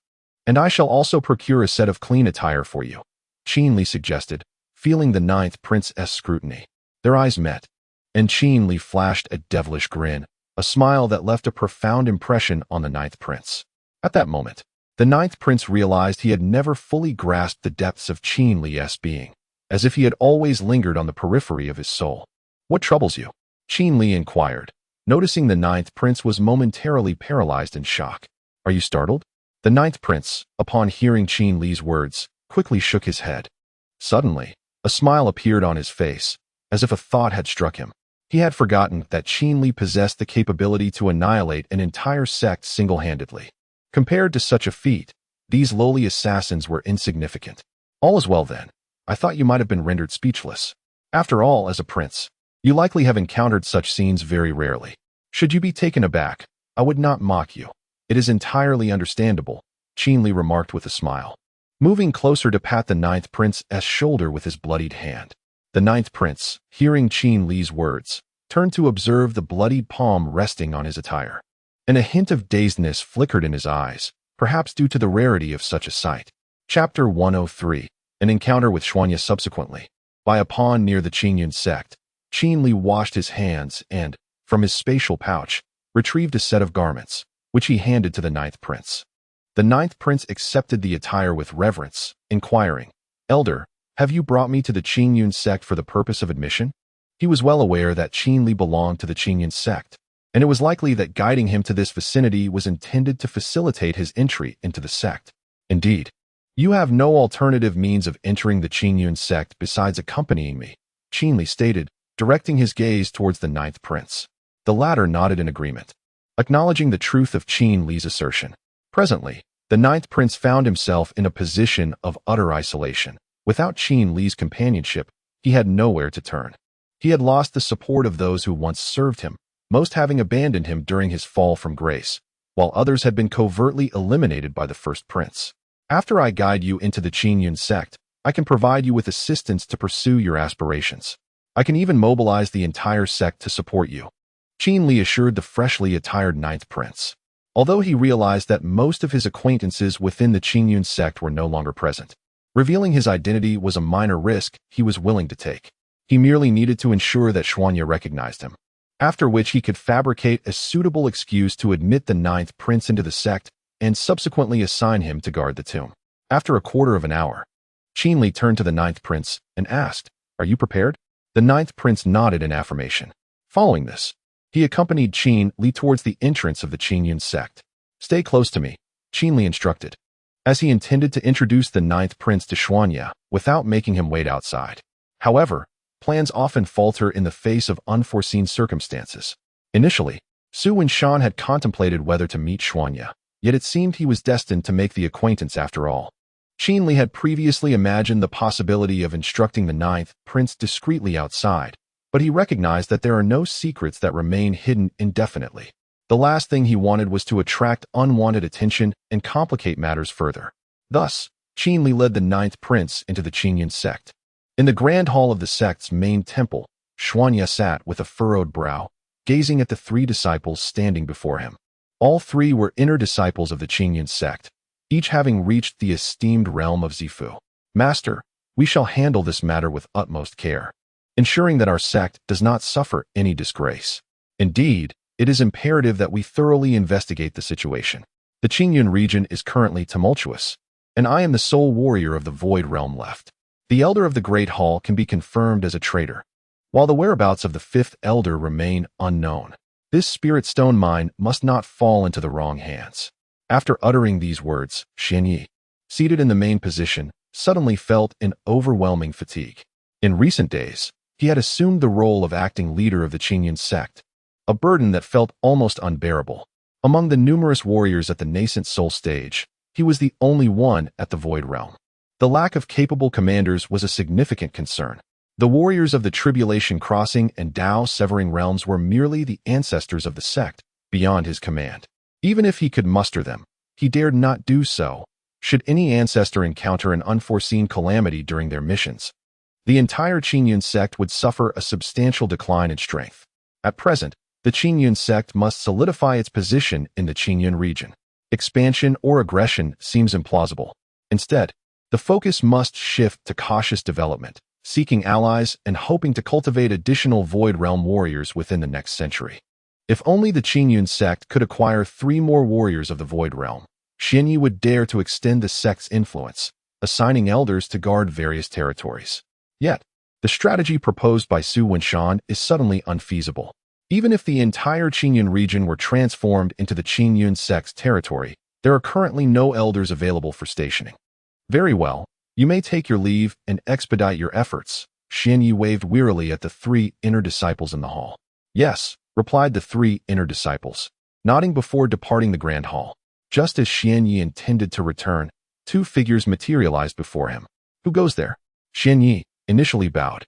And I shall also procure a set of clean attire for you," Qin Li suggested, feeling the ninth prince's scrutiny. Their eyes met, and Qin Li flashed a devilish grin, a smile that left a profound impression on the ninth prince. At that moment, the ninth prince realized he had never fully grasped the depths of Qin Li's being, as if he had always lingered on the periphery of his soul. "What troubles you?" Qin Li inquired, noticing the ninth prince was momentarily paralyzed in shock. "Are you startled?" The ninth prince, upon hearing Qin Li's words, quickly shook his head. Suddenly, a smile appeared on his face, as if a thought had struck him. He had forgotten that Qin Li possessed the capability to annihilate an entire sect single-handedly. Compared to such a feat, these lowly assassins were insignificant. "All is well then. I thought you might have been rendered speechless. After all, as a prince, you likely have encountered such scenes very rarely. Should you be taken aback, I would not mock you. It is entirely understandable," Qin Li remarked with a smile, moving closer to pat the ninth prince's shoulder with his bloodied hand. The ninth prince, hearing Qin Li's words, turned to observe the bloodied palm resting on his attire, and a hint of dazedness flickered in his eyes, perhaps due to the rarity of such a sight. Chapter 103. An encounter with Xuanya. Subsequently, by a pond near the Qingyun sect, Qin Li washed his hands and, from his spatial pouch, retrieved a set of garments, which he handed to the ninth prince. The ninth prince accepted the attire with reverence, inquiring, "Elder, have you brought me to the Qingyun sect for the purpose of admission?" He was well aware that Qin Li belonged to the Qingyun sect, and it was likely that guiding him to this vicinity was intended to facilitate his entry into the sect. "Indeed, you have no alternative means of entering the Qingyun sect besides accompanying me," Qin Li stated, directing his gaze towards the ninth prince. The latter nodded in agreement, acknowledging the truth of Qin Li's assertion. Presently, the ninth prince found himself in a position of utter isolation. Without Qin Li's companionship, he had nowhere to turn. He had lost the support of those who once served him, most having abandoned him during his fall from grace, while others had been covertly eliminated by the first prince. "After I guide you into the Qingyun sect, I can provide you with assistance to pursue your aspirations. I can even mobilize the entire sect to support you," Qin Li assured the freshly attired ninth prince. Although he realized that most of his acquaintances within the Qingyun sect were no longer present, Revealing his identity was a minor risk he was willing to take. He merely needed to ensure that Xuanya recognized him, after which he could fabricate a suitable excuse to admit the ninth prince into the sect and subsequently assign him to guard the tomb. After a quarter of an hour, Qin turned to the ninth prince and asked, "Are you prepared?" The ninth prince nodded in affirmation. Following this, he accompanied Qin towards the entrance of the Qingyun sect. "Stay close to me," Qin instructed, as he intended to introduce the ninth prince to Xuanya without making him wait outside. However, plans often falter in the face of unforeseen circumstances. Initially, Su Wenshan had contemplated whether to meet Xuanya, yet it seemed he was destined to make the acquaintance after all. Qin had previously imagined the possibility of instructing the ninth prince discreetly outside, but he recognized that there are no secrets that remain hidden indefinitely. The last thing he wanted was to attract unwanted attention and complicate matters further. Thus, Qin led the ninth prince into the Qingyun sect. In the grand hall of the sect's main temple, Xuanya sat with a furrowed brow, gazing at the three disciples standing before him. All three were inner disciples of the Qingyun sect, each having reached the esteemed realm of Zifu. "Master, we shall handle this matter with utmost care, ensuring that our sect does not suffer any disgrace. Indeed, it is imperative that we thoroughly investigate the situation. The Qingyun region is currently tumultuous, and I am the sole warrior of the Void Realm left. The Elder of the Great Hall can be confirmed as a traitor, while the whereabouts of the fifth Elder remain unknown. This spirit stone mine must not fall into the wrong hands." After uttering these words, Xuanyi, seated in the main position, suddenly felt an overwhelming fatigue. In recent days, he had assumed the role of acting leader of the Qingyun sect, a burden that felt almost unbearable. Among the numerous warriors at the nascent soul stage, he was the only one at the Void Realm. The lack of capable commanders was a significant concern. The warriors of the Tribulation Crossing and Dao Severing realms were merely the ancestors of the sect, beyond his command. Even if he could muster them, he dared not do so, should any ancestor encounter an unforeseen calamity during their missions. The entire Qingyun sect would suffer a substantial decline in strength. At present, the Qingyun sect must solidify its position in the Qingyun region. Expansion or aggression seems implausible. Instead, the focus must shift to cautious development, seeking allies and hoping to cultivate additional Void Realm warriors within the next century. If only the Qingyun sect could acquire 3 more warriors of the Void Realm, Xuanyi would dare to extend the sect's influence, assigning elders to guard various territories. Yet, the strategy proposed by Su Wenshan is suddenly unfeasible. Even if the entire Qingyun region were transformed into the Qingyun sect's territory, there are currently no elders available for stationing. "Very well, you may take your leave and expedite your efforts." Xuanyi waved wearily at the 3 inner disciples in the hall. "Yes," replied the 3 inner disciples, nodding before departing the grand hall. Just as Xuanyi intended to return, 2 figures materialized before him. "Who goes there?" Xuanyi initially bowed,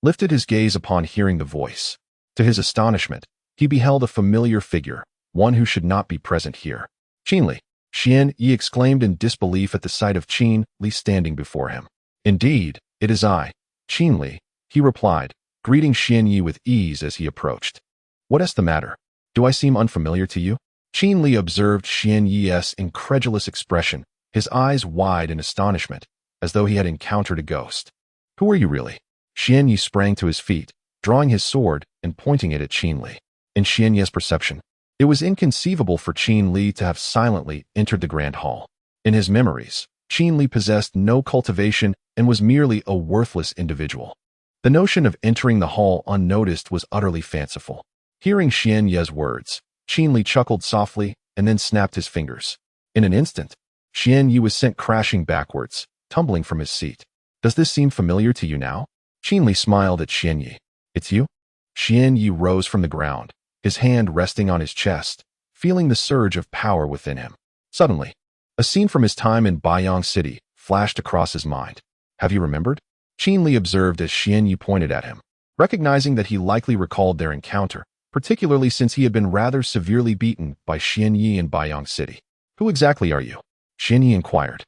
lifted his gaze upon hearing the voice. To his astonishment, he beheld a familiar figure, one who should not be present here. "Qin Li!" Xuanyi exclaimed in disbelief at the sight of Qin Li standing before him. "Indeed, it is I, Qin Li," he replied, greeting Xuanyi with ease as he approached. "What is the matter? Do I seem unfamiliar to you?" Qin Li observed Xuanyi's incredulous expression, his eyes wide in astonishment, as though he had encountered a ghost. "Who are you really?" Xuanyi sprang to his feet, drawing his sword and pointing it at Qin Li. In Xuanyi's perception, it was inconceivable for Qin Li to have silently entered the grand hall. In his memories, Qin Li possessed no cultivation and was merely a worthless individual. The notion of entering the hall unnoticed was utterly fanciful. Hearing Xuanyi's words, Qin Li chuckled softly and then snapped his fingers. In an instant, Xuanyi was sent crashing backwards, tumbling from his seat. "Does this seem familiar to you now?" Qin Li smiled at Xuanyi. "It's you?" Xuanyi rose from the ground, his hand resting on his chest, feeling the surge of power within him. Suddenly, a scene from his time in Baiyang City flashed across his mind. "Have you remembered?" Qin Li observed as Xuanyi pointed at him, recognizing that he likely recalled their encounter, particularly since he had been rather severely beaten by Xuanyi in Baiyang City. "Who exactly are you?" Xuanyi inquired.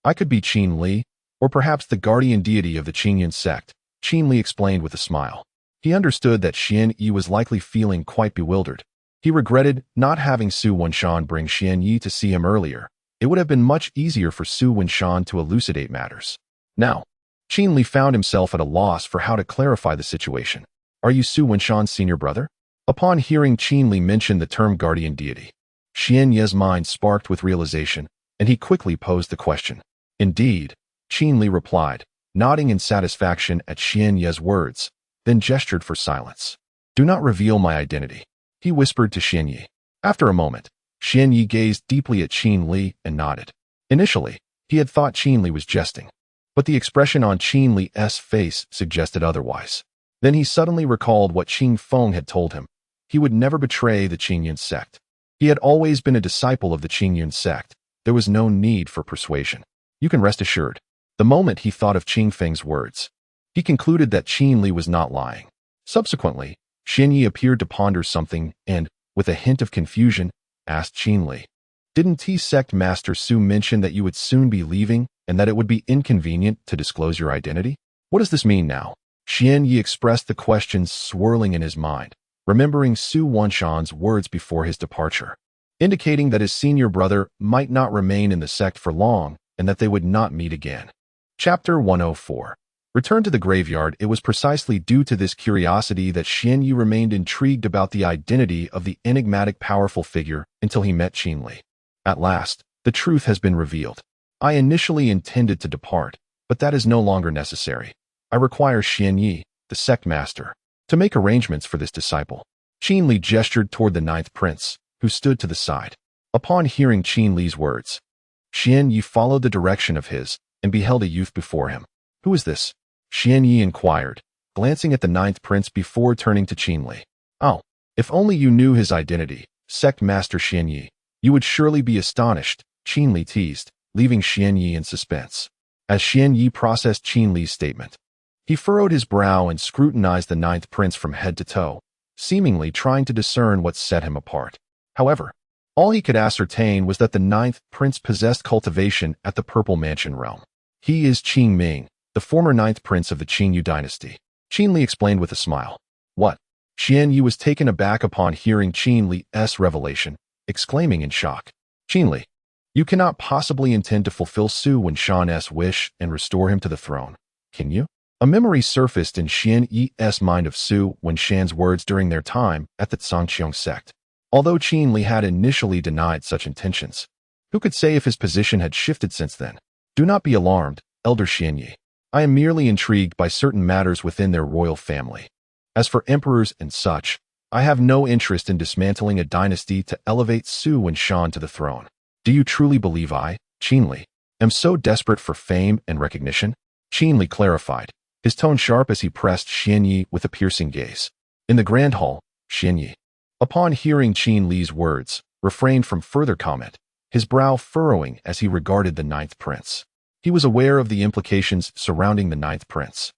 "I could be Qin Li, or perhaps the guardian deity of the Qingyun sect," Qin Li explained with a smile. He understood that Xuanyi was likely feeling quite bewildered. He regretted not having Su Wenshan bring Xuanyi to see him earlier. It would have been much easier for Su Wenshan to elucidate matters. Now, Qin Li found himself at a loss for how to clarify the situation. Are you Su Wenshan's senior brother? Upon hearing Qin Li mention the term guardian deity, Xian Ye's mind sparked with realization, and he quickly posed the question. Indeed, Qin Li replied, nodding in satisfaction at Xian Ye's words, then gestured for silence. Do not reveal my identity, he whispered to Xian Yi. After a moment, Xian Yi gazed deeply at Qin Li and nodded. Initially, he had thought Qin Li was jesting, but the expression on Qin Li's face suggested otherwise. Then he suddenly recalled what Qin Feng had told him. He would never betray the Qingyun sect. He had always been a disciple of the Qingyun sect. There was no need for persuasion. You can rest assured. The moment he thought of Qin Feng's words, he concluded that Qin Li was not lying. Subsequently, Xian Yi appeared to ponder something and, with a hint of confusion, asked Qin Li, "Didn't T-Sect Master Su mention that you would soon be leaving and that it would be inconvenient to disclose your identity? What does this mean now?" Xian Yi expressed the questions swirling in his mind, remembering Su Wenshan's words before his departure, indicating that his senior brother might not remain in the sect for long and that they would not meet again. Chapter 104. Return to the graveyard. It was precisely due to this curiosity that Xian Yi remained intrigued about the identity of the enigmatic powerful figure until he met Qin Li. At last, the truth has been revealed. I initially intended to depart, but that is no longer necessary. I require Xian Yi, the sect master, to make arrangements for this disciple. Qin Li gestured toward the ninth prince, who stood to the side. Upon hearing Qin Li's words, Xian Yi followed the direction of his and beheld a youth before him. Who is this? Xian Yi inquired, glancing at the ninth prince before turning to Qin Li. Oh, if only you knew his identity, sect master Xian Yi, you would surely be astonished, Qin Li teased, leaving Xian Yi in suspense. As Xian Yi processed Qin Li's statement, he furrowed his brow and scrutinized the ninth prince from head to toe, seemingly trying to discern what set him apart. However, all he could ascertain was that the ninth prince possessed cultivation at the Purple Mansion realm. He is Qing Ming, the former ninth prince of the Qingyu dynasty. Qin Li explained with a smile. What? Xian Yi was taken aback upon hearing Qin Li's revelation, exclaiming in shock. Qin Li, you cannot possibly intend to fulfill Su Wenshan's wish and restore him to the throne, can you? A memory surfaced in Xian Yi's mind of Su Wenshan's words during their time at the Zhangqiang sect. Although Qin Li had initially denied such intentions, who could say if his position had shifted since then? Do not be alarmed, Elder Xian Yi. I am merely intrigued by certain matters within their royal family. As for emperors and such, I have no interest in dismantling a dynasty to elevate Su Wenshan to the throne. Do you truly believe I, Qin Li, am so desperate for fame and recognition? Qin Li clarified, his tone sharp as he pressed Xian Yi with a piercing gaze. In the grand hall, Xian Yi, upon hearing Qin Li's words, refrained from further comment, his brow furrowing as he regarded the ninth prince. He was aware of the implications surrounding the ninth prince.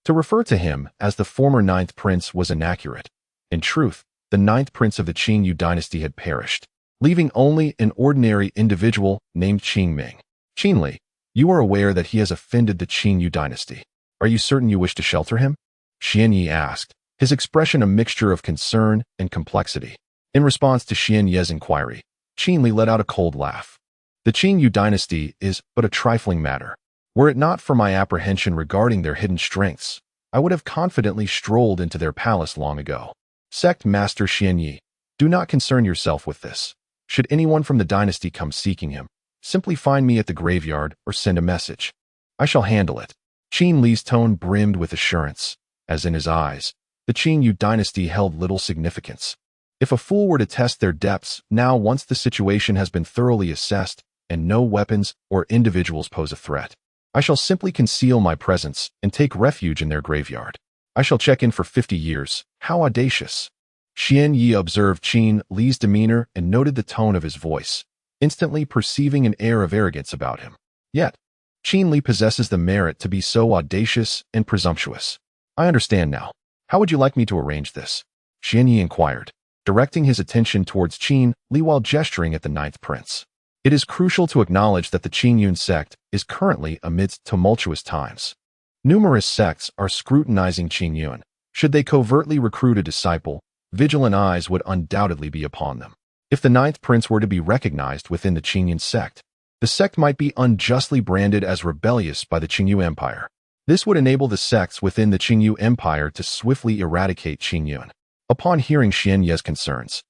To refer to him as the former ninth prince was inaccurate. In truth, the ninth prince of the Qingyu dynasty had perished, leaving only an ordinary individual named Qing Ming. Qin Li, you are aware that he has offended the Qingyu dynasty. Are you certain you wish to shelter him? Xian Yi asked, his expression a mixture of concern and complexity. In response to Xian Yi's inquiry, Qin Li let out a cold laugh. The Qingyu dynasty is but a trifling matter. Were it not for my apprehension regarding their hidden strengths, I would have confidently strolled into their palace long ago. Sect Master Xian Yi, do not concern yourself with this. Should anyone from the dynasty come seeking him, simply find me at the graveyard or send a message. I shall handle it. Qin Li's tone brimmed with assurance, as in his eyes, the Qingyu dynasty held little significance. If a fool were to test their depths now once the situation has been thoroughly assessed and no weapons or individuals pose a threat, I shall simply conceal my presence and take refuge in their graveyard. I shall check in for 50 years. How audacious. Xian Yi observed Qin Li's demeanor and noted the tone of his voice, instantly perceiving an air of arrogance about him. Yet, Qin Li possesses the merit to be so audacious and presumptuous. I understand now. How would you like me to arrange this? Xian Yi inquired, directing his attention towards Qin Li while gesturing at the ninth prince. It is crucial to acknowledge that the Qingyun sect is currently amidst tumultuous times. Numerous sects are scrutinizing Qingyun. Should they covertly recruit a disciple, vigilant eyes would undoubtedly be upon them. If the ninth prince were to be recognized within the Qingyun sect, The sect might be unjustly branded as rebellious by the Qingyu Empire. This would enable the sects within the Qingyu Empire to swiftly eradicate Qingyun. Upon hearing Xian Ye's concerns,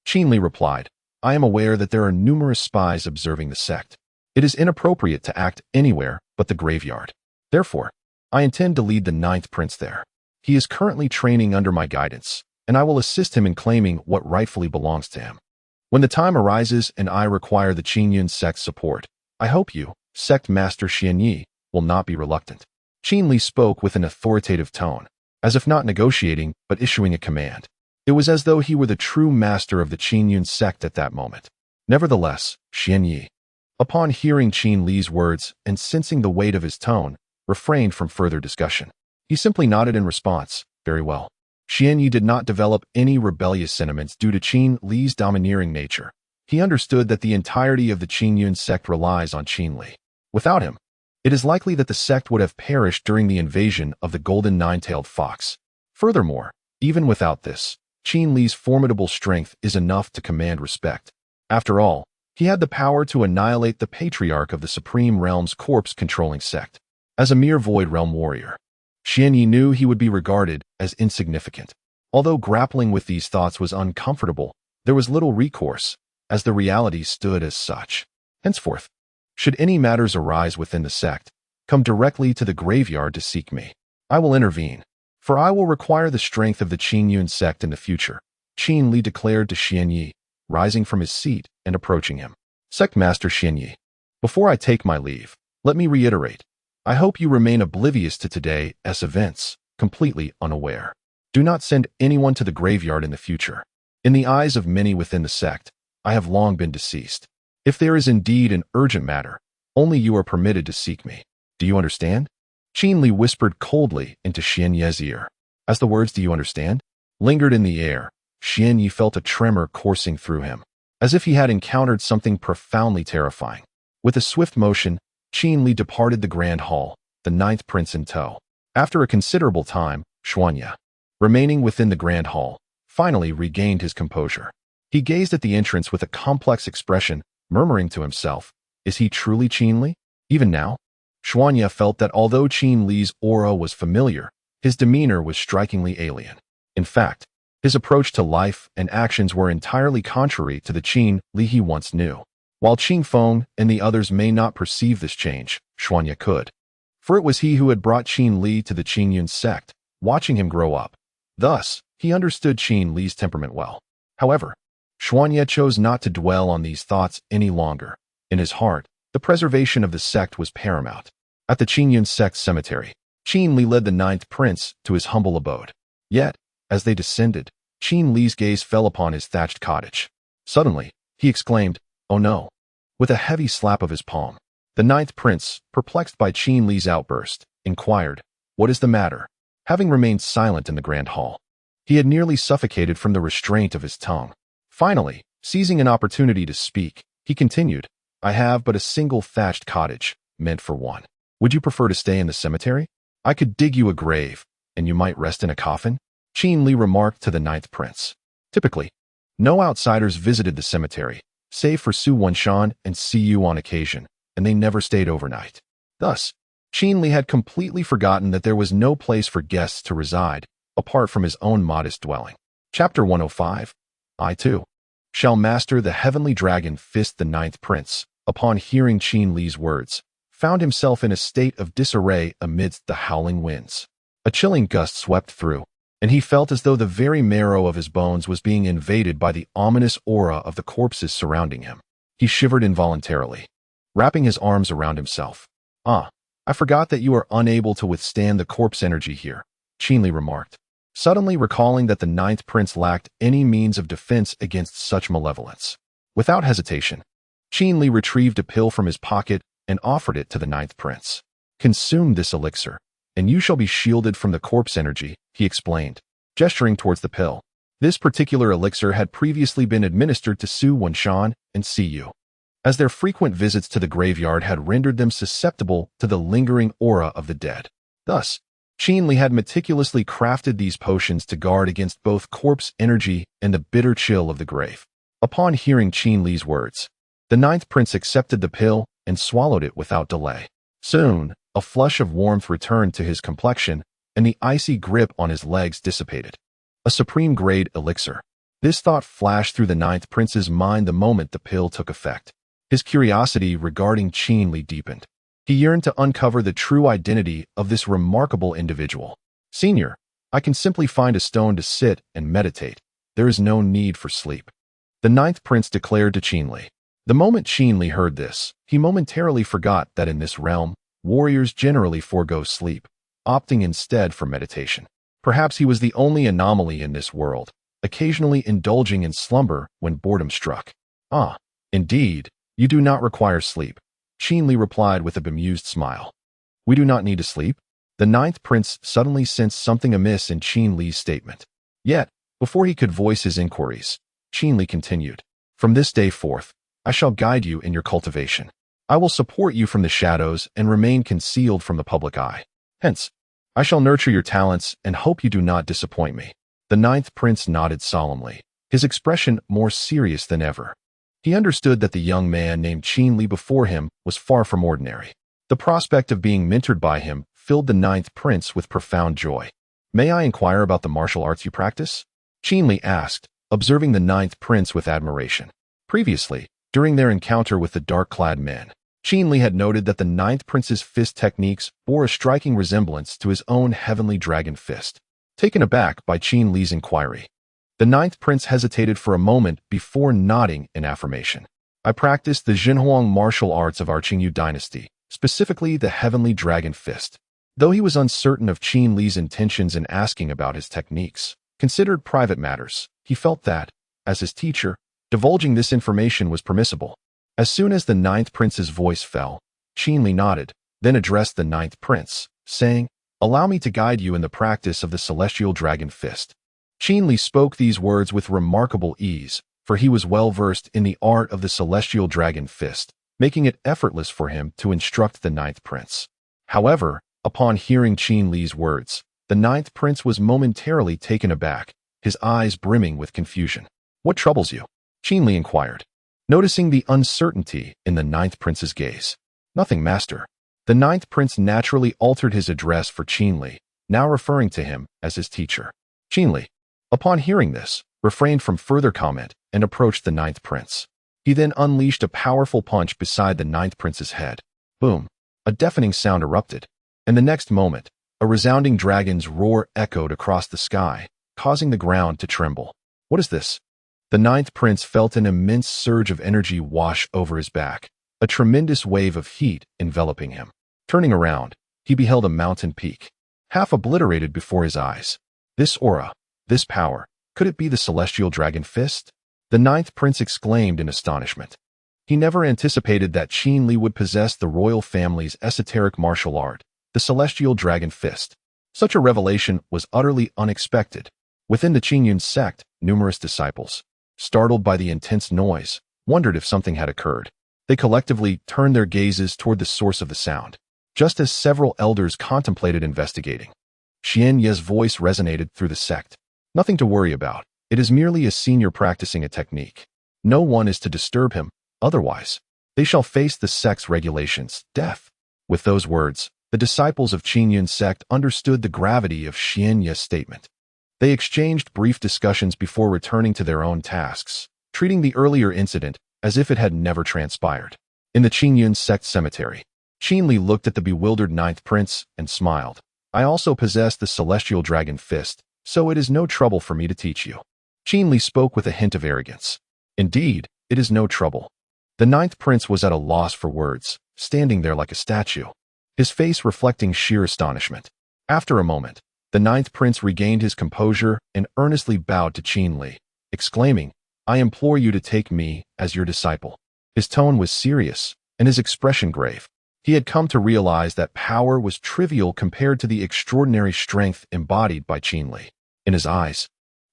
Qin Li replied, I am aware that there are numerous spies observing the sect. It is inappropriate to act anywhere but the graveyard. Therefore, I intend to lead the 9th prince there. He is currently training under my guidance, and I will assist him in claiming what rightfully belongs to him. When the time arises and I require the Qingyun sect's support, I hope you, sect master Xian Yi, will not be reluctant. Qin Li spoke with an authoritative tone, as if not negotiating but issuing a command. It was as though he were the true master of the Qingyun sect at that moment. Nevertheless, Xian Yi, upon hearing Qin Li's words and sensing the weight of his tone, refrained from further discussion. He simply nodded in response, very well. Xian Yi did not develop any rebellious sentiments due to Qin Li's domineering nature. He understood that the entirety of the Qingyun sect relies on Qin Li. Without him, it is likely that the sect would have perished during the invasion of the golden nine-tailed fox. Furthermore, even without this, Qin Li's formidable strength is enough to command respect. After all, he had the power to annihilate the patriarch of the Supreme Realm's corpse-controlling sect. As a mere Void Realm warrior, Xian Yi knew he would be regarded as insignificant. Although grappling with these thoughts was uncomfortable, there was little recourse, as the reality stood as such. Henceforth, should any matters arise within the sect, come directly to the graveyard to seek me. I will intervene, for I will require the strength of the Qingyun sect in the future, Qin Li declared to Xian Yi, rising from his seat and approaching him. Sect Master Xian Yi, before I take my leave, let me reiterate, I hope you remain oblivious to today's events, completely unaware. Do not send anyone to the graveyard in the future. In the eyes of many within the sect, I have long been deceased. If there is indeed an urgent matter, only you are permitted to seek me. Do you understand? Qin Li whispered coldly into Xian Ye's ear. As the words "do you understand?" lingered in the air, Xian Yi felt a tremor coursing through him, as if he had encountered something profoundly terrifying. With a swift motion, Qin Li departed the grand hall, the 9th prince in tow. After a considerable time, Xuanya, remaining within the grand hall, finally regained his composure. He gazed at the entrance with a complex expression, murmuring to himself, is he truly Qin Li? Even now? Xuanya felt that although Qin Li's aura was familiar, his demeanor was strikingly alien. In fact, his approach to life and actions were entirely contrary to the Qin Li he once knew. While Qing Feng and the others may not perceive this change, Xuanya could. For it was he who had brought Qin Li to the Qingyun sect, watching him grow up. Thus, he understood Qin Li's temperament well. However, Xuanya chose not to dwell on these thoughts any longer. In his heart, the preservation of the sect was paramount. At the Qingyun sect cemetery, Qin Li led the 9th prince to his humble abode. Yet, as they descended, Qin Li's gaze fell upon his thatched cottage. Suddenly, he exclaimed, "Oh no!" with a heavy slap of his palm. The 9th prince, perplexed by Qin Li's outburst, inquired, "What is the matter?" Having remained silent in the grand hall, he had nearly suffocated from the restraint of his tongue. Finally, seizing an opportunity to speak, he continued, "I have but a single thatched cottage, meant for one. Would you prefer to stay in the cemetery? I could dig you a grave, and you might rest in a coffin," Qin Li remarked to the 9th prince. Typically, no outsiders visited the cemetery, save for Su Wenshan and Siyu on occasion, and they never stayed overnight. Thus, Qin Li had completely forgotten that there was no place for guests to reside, apart from his own modest dwelling. Chapter 105. I, too, shall master the heavenly dragon. Fist. The 9th prince, upon hearing Qin Li's words, found himself in a state of disarray amidst the howling winds. A chilling gust swept through, and he felt as though the very marrow of his bones was being invaded by the ominous aura of the corpses surrounding him. He shivered involuntarily, wrapping his arms around himself. I forgot that you are unable to withstand the corpse energy here," Qin Li remarked, suddenly recalling that the 9th prince lacked any means of defense against such malevolence. Without hesitation, Qin Li retrieved a pill from his pocket and offered it to the 9th prince. "Consume this elixir, and you shall be shielded from the corpse energy," he explained, gesturing towards the pill. This particular elixir had previously been administered to Su Wenshan and Siyu, as their frequent visits to the graveyard had rendered them susceptible to the lingering aura of the dead. Thus, Qin Li had meticulously crafted these potions to guard against both corpse energy and the bitter chill of the grave. Upon hearing Qin Li's words, the 9th prince accepted the pill and swallowed it without delay. Soon, a flush of warmth returned to his complexion, and the icy grip on his legs dissipated. A supreme-grade elixir. This thought flashed through the ninth prince's mind the moment the pill took effect. His curiosity regarding Qin Li deepened. He yearned to uncover the true identity of this remarkable individual. "Senior, I can simply find a stone to sit and meditate. There is no need for sleep," the ninth prince declared to Qin Li. The moment Qin Li heard this, he momentarily forgot that in this realm, warriors generally forego sleep, opting instead for meditation. Perhaps he was the only anomaly in this world, occasionally indulging in slumber when boredom struck. "Ah, indeed, you do not require sleep," Qin Li replied with a bemused smile. "We do not need to sleep?" The ninth prince suddenly sensed something amiss in Qin Li's statement. Yet, before he could voice his inquiries, Qin Li continued, "From this day forth, I shall guide you in your cultivation. I will support you from the shadows and remain concealed from the public eye. Hence, I shall nurture your talents and hope you do not disappoint me." The ninth prince nodded solemnly, his expression more serious than ever. He understood that the young man named Qin Li before him was far from ordinary. The prospect of being mentored by him filled the ninth prince with profound joy. "May I inquire about the martial arts you practice?" Qin Li asked, observing the ninth prince with admiration. Previously, during their encounter with the dark-clad men, Qin Li had noted that the ninth prince's fist techniques bore a striking resemblance to his own heavenly dragon fist. Taken aback by Qin Li's inquiry, the ninth prince hesitated for a moment before nodding in affirmation. "I practice the Xinhuang martial arts of our Qingyu dynasty, specifically the heavenly dragon fist." Though he was uncertain of Qin Li's intentions in asking about his techniques, considered private matters, he felt that, as his teacher, divulging this information was permissible. As soon as the ninth prince's voice fell, Qin Li nodded, then addressed the ninth prince, saying, "Allow me to guide you in the practice of the celestial dragon fist." Qin Li spoke these words with remarkable ease, for he was well versed in the art of the celestial dragon fist, making it effortless for him to instruct the ninth prince. However, upon hearing Qin Li's words, the ninth prince was momentarily taken aback, his eyes brimming with confusion. "What troubles you?" Qin Li inquired, noticing the uncertainty in the ninth prince's gaze. "Nothing, master." The ninth prince naturally altered his address for Qin Li, now referring to him as his teacher. Qin Li, upon hearing this, refrained from further comment and approached the ninth prince. He then unleashed a powerful punch beside the ninth prince's head. Boom! A deafening sound erupted, and the next moment, a resounding dragon's roar echoed across the sky, causing the ground to tremble. "What is this?" The ninth prince felt an immense surge of energy wash over his back, a tremendous wave of heat enveloping him. Turning around, he beheld a mountain peak, half obliterated before his eyes. This aura, this power, could it be the celestial dragon fist? The ninth prince exclaimed in astonishment. He never anticipated that Qin Li would possess the royal family's esoteric martial art, the celestial dragon fist. Such a revelation was utterly unexpected. Within the Qingyun sect, numerous disciples, startled by the intense noise, wondered if something had occurred. They collectively turned their gazes toward the source of the sound, just as several elders contemplated investigating. Xian Ye's voice resonated through the sect. "Nothing to worry about. It is merely a senior practicing a technique. No one is to disturb him, otherwise, they shall face the sect's regulations, death." With those words, the disciples of Qingyun sect understood the gravity of Xian Ye's statement. They exchanged brief discussions before returning to their own tasks, treating the earlier incident as if it had never transpired. In the Qingyun sect cemetery, Qin Li looked at the bewildered ninth prince and smiled. "I also possess the celestial dragon fist, so it is no trouble for me to teach you." Qin Li spoke with a hint of arrogance. "Indeed, it is no trouble." The ninth prince was at a loss for words, standing there like a statue, his face reflecting sheer astonishment. After a moment, the ninth prince regained his composure and earnestly bowed to Qin Li, exclaiming, "I implore you to take me as your disciple." His tone was serious, and his expression grave. He had come to realize that power was trivial compared to the extraordinary strength embodied by Qin Li. In his eyes,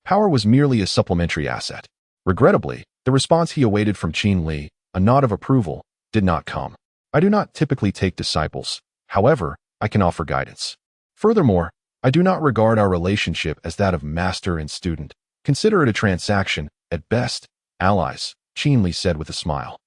power was merely a supplementary asset. Regrettably, the response he awaited from Qin Li, a nod of approval, did not come. "I do not typically take disciples. However, I can offer guidance. Furthermore, I do not regard our relationship as that of master and student. Consider it a transaction, at best, allies," Qin Li said with a smile.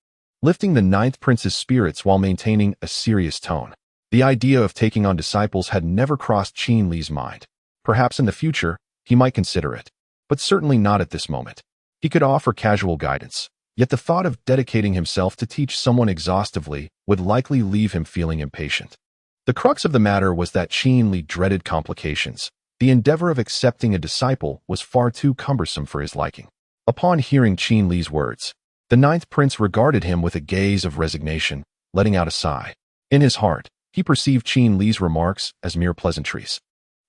lifting the ninth prince's spirits while maintaining a serious tone. The idea of taking on disciples had never crossed Qin Li's mind. Perhaps in the future, he might consider it, but certainly not at this moment. He could offer casual guidance, yet the thought of dedicating himself to teach someone exhaustively would likely leave him feeling impatient. The crux of the matter was that Qin Li dreaded complications. The endeavor of accepting a disciple was far too cumbersome for his liking. Upon hearing Qin Li's words, the ninth prince regarded him with a gaze of resignation, letting out a sigh. In his heart, he perceived Qin Li's remarks as mere pleasantries,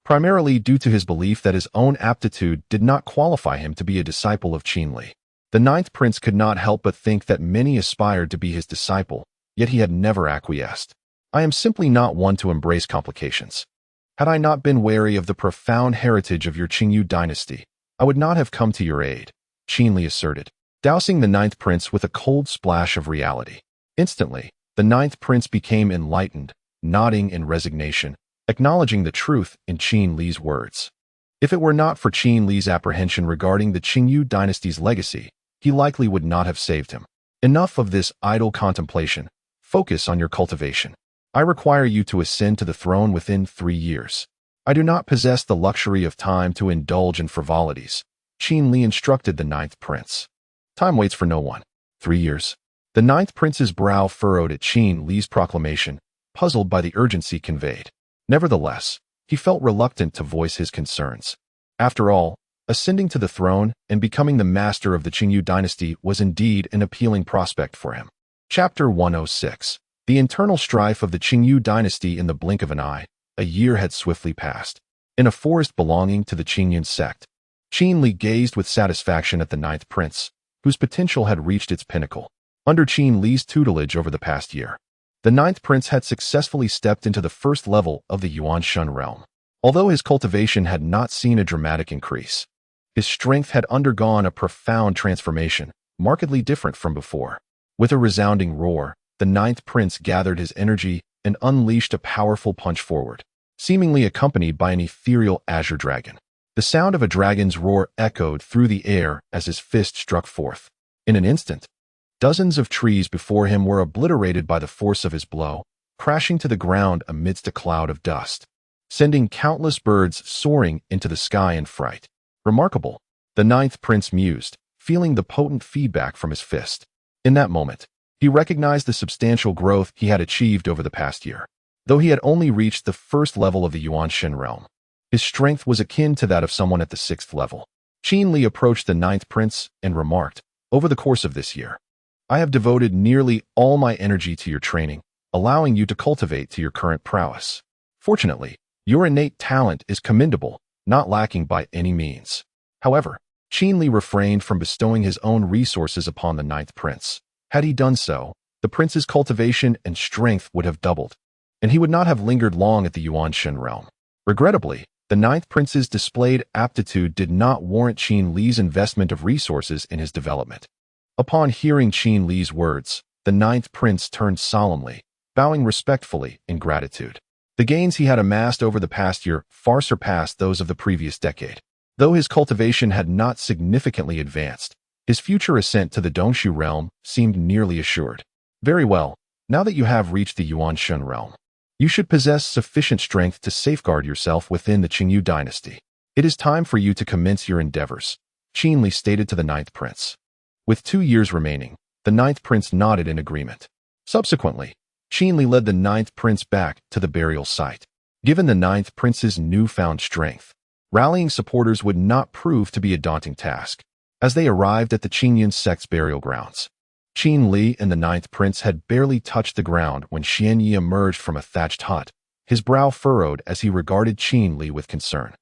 primarily due to his belief that his own aptitude did not qualify him to be a disciple of Qin Li. The ninth prince could not help but think that many aspired to be his disciple, yet he had never acquiesced. I am simply not one to embrace complications. Had I not been wary of the profound heritage of your Qingyu dynasty, I would not have come to your aid, Qin Li asserted, dousing the ninth prince with a cold splash of reality. Instantly, the ninth prince became enlightened, nodding in resignation, acknowledging the truth in Qin Li's words. If it were not for Qin Li's apprehension regarding the Qingyu dynasty's legacy, he likely would not have saved him. Enough of this idle contemplation. Focus on your cultivation. I require you to ascend to the throne within 3 years. I do not possess the luxury of time to indulge in frivolities, Qin Li instructed the ninth prince. Time waits for no one. 3 years. The ninth prince's brow furrowed at Qin Li's proclamation, puzzled by the urgency conveyed. Nevertheless, he felt reluctant to voice his concerns. After all, ascending to the throne and becoming the master of the Qingyu dynasty was indeed an appealing prospect for him. Chapter 106. The internal strife of the Qingyu dynasty. In the blink of an eye, a year had swiftly passed. In a forest belonging to the Qingyun sect, Qin Li gazed with satisfaction at the ninth prince, whose potential had reached its pinnacle. Under Qin Li's tutelage over the past year, the ninth prince had successfully stepped into the first level of the Yuanshan realm. Although his cultivation had not seen a dramatic increase, his strength had undergone a profound transformation, markedly different from before. With a resounding roar, the ninth prince gathered his energy and unleashed a powerful punch forward, seemingly accompanied by an ethereal azure dragon. The sound of a dragon's roar echoed through the air as his fist struck forth. In an instant, dozens of trees before him were obliterated by the force of his blow, crashing to the ground amidst a cloud of dust, sending countless birds soaring into the sky in fright. Remarkable, the ninth prince mused, feeling the potent feedback from his fist. In that moment, he recognized the substantial growth he had achieved over the past year. Though he had only reached the first level of the Yuanshan realm, his strength was akin to that of someone at the 6th level. Qin Li approached the ninth prince and remarked, "Over the course of this year, I have devoted nearly all my energy to your training, allowing you to cultivate to your current prowess. Fortunately, your innate talent is commendable, not lacking by any means." However, Qin Li refrained from bestowing his own resources upon the ninth prince. Had he done so, the prince's cultivation and strength would have doubled, and he would not have lingered long at the Yuanshan realm. Regrettably, the ninth prince's displayed aptitude did not warrant Qin Li's investment of resources in his development. Upon hearing Qin Li's words, the ninth prince turned solemnly, bowing respectfully in gratitude. The gains he had amassed over the past year far surpassed those of the previous decade. Though his cultivation had not significantly advanced, his future ascent to the Dongshu realm seemed nearly assured. Very well, now that you have reached the Yuanshan realm, you should possess sufficient strength to safeguard yourself within the Qingyu dynasty. It is time for you to commence your endeavors, Qin Li stated to the ninth prince. With 2 years remaining, the ninth prince nodded in agreement. Subsequently, Qin Li led the ninth prince back to the burial site. Given the ninth prince's newfound strength, rallying supporters would not prove to be a daunting task. As they arrived at the Qingyun sect's burial grounds, Qin Li and the ninth prince had barely touched the ground when Xian Yi emerged from a thatched hut, his brow furrowed as he regarded Qin Li with concern.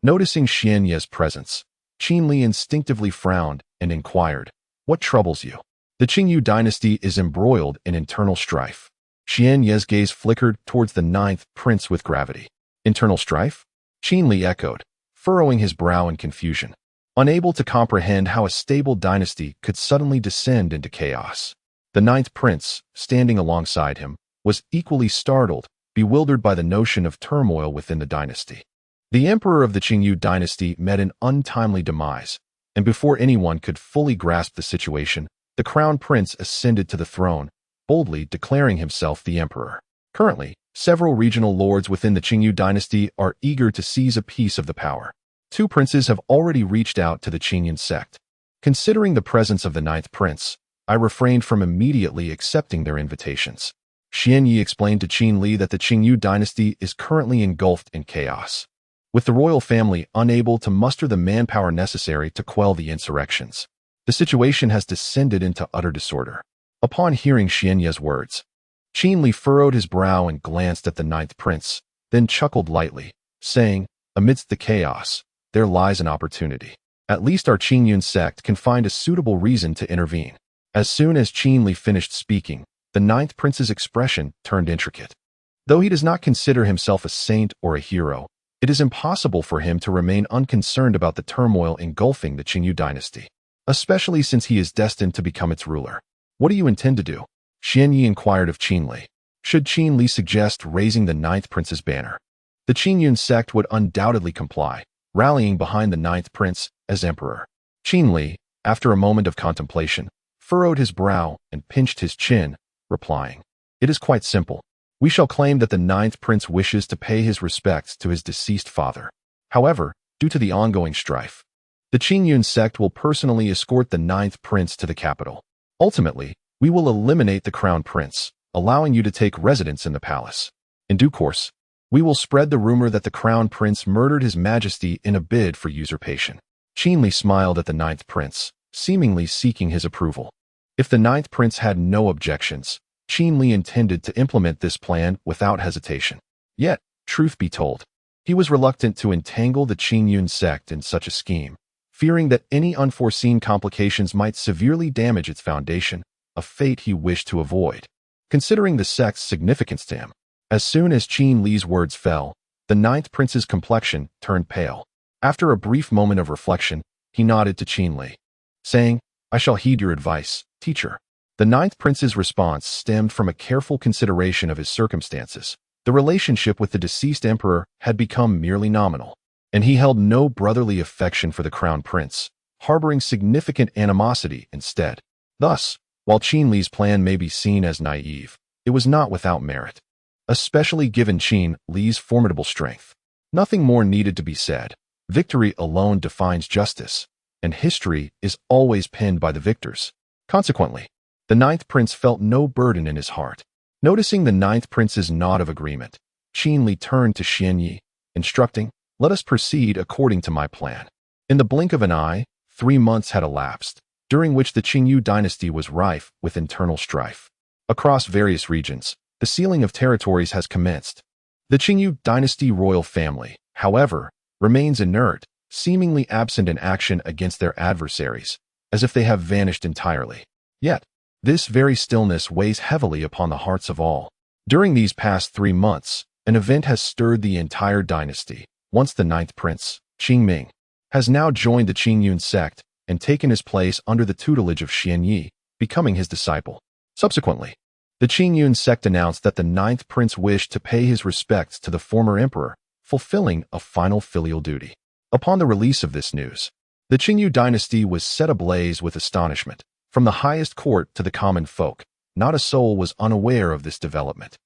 Noticing Xian Yi's presence, Qin Li instinctively frowned and inquired, "What troubles you?" "The Qingyu dynasty is embroiled in internal strife." Xian Yi's gaze flickered towards the ninth prince with gravity. "Internal strife?" Qin Li echoed, furrowing his brow in confusion, unable to comprehend how a stable dynasty could suddenly descend into chaos. The ninth prince, standing alongside him, was equally startled, bewildered by the notion of turmoil within the dynasty. The emperor of the Qingyu dynasty met an untimely demise, and before anyone could fully grasp the situation, the crown prince ascended to the throne, boldly declaring himself the emperor. Currently, several regional lords within the Qingyu dynasty are eager to seize a piece of the power. Two princes have already reached out to the Qingyun sect. Considering the presence of the ninth prince, I refrained from immediately accepting their invitations. Xian Yi explained to Qin Li that the Qingyu dynasty is currently engulfed in chaos, with the royal family unable to muster the manpower necessary to quell the insurrections. The situation has descended into utter disorder. Upon hearing Xian Yi's words, Qin Li furrowed his brow and glanced at the ninth prince, then chuckled lightly, saying, "Amidst the chaos, there lies an opportunity. At least our Qingyun sect can find a suitable reason to intervene." As soon as Qin Li finished speaking, the ninth prince's expression turned intricate. Though he does not consider himself a saint or a hero, it is impossible for him to remain unconcerned about the turmoil engulfing the Qingyu dynasty, especially since he is destined to become its ruler. "What do you intend to do?" Xian Yi inquired of Qin Li. Should Qin Li suggest raising the ninth prince's banner, the Qingyun sect would undoubtedly comply, rallying behind the ninth prince as emperor. Qin Li, after a moment of contemplation, furrowed his brow and pinched his chin, replying, "It is quite simple. We shall claim that the ninth prince wishes to pay his respects to his deceased father. However, due to the ongoing strife, the Qingyun sect will personally escort the ninth prince to the capital. Ultimately, we will eliminate the crown prince, allowing you to take residence in the palace. In due course, we will spread the rumor that the crown prince murdered his majesty in a bid for usurpation." Qin Li smiled at the ninth prince, seemingly seeking his approval. If the ninth prince had no objections, Qin Li intended to implement this plan without hesitation. Yet, truth be told, he was reluctant to entangle the Qingyun sect in such a scheme, fearing that any unforeseen complications might severely damage its foundation, a fate he wished to avoid. Considering the sect's significance to him, as soon as Qin Li's words fell, the ninth prince's complexion turned pale. After a brief moment of reflection, he nodded to Qin Li, saying, "I shall heed your advice, teacher." The ninth prince's response stemmed from a careful consideration of his circumstances. The relationship with the deceased emperor had become merely nominal, and he held no brotherly affection for the crown prince, harboring significant animosity instead. Thus, while Qin Li's plan may be seen as naive, it was not without merit, especially given Qin Li's formidable strength. Nothing more needed to be said. Victory alone defines justice, and history is always penned by the victors. Consequently, the ninth prince felt no burden in his heart. Noticing the ninth prince's nod of agreement, Qin Li turned to Xian Yi, instructing, "Let us proceed according to my plan." In the blink of an eye, 3 months had elapsed, during which the Qingyu dynasty was rife with internal strife. Across various regions, the sealing of territories has commenced. The Qingyu dynasty royal family, however, remains inert, seemingly absent in action against their adversaries, as if they have vanished entirely. Yet, this very stillness weighs heavily upon the hearts of all. During these past 3 months, an event has stirred the entire dynasty. Once the ninth prince, Qingming, has now joined the Qingyun sect and taken his place under the tutelage of Xian Yi, becoming his disciple. Subsequently, the Qingyun sect announced that the ninth prince wished to pay his respects to the former emperor, fulfilling a final filial duty. Upon the release of this news, the Qingyu dynasty was set ablaze with astonishment. From the highest court to the common folk, not a soul was unaware of this development.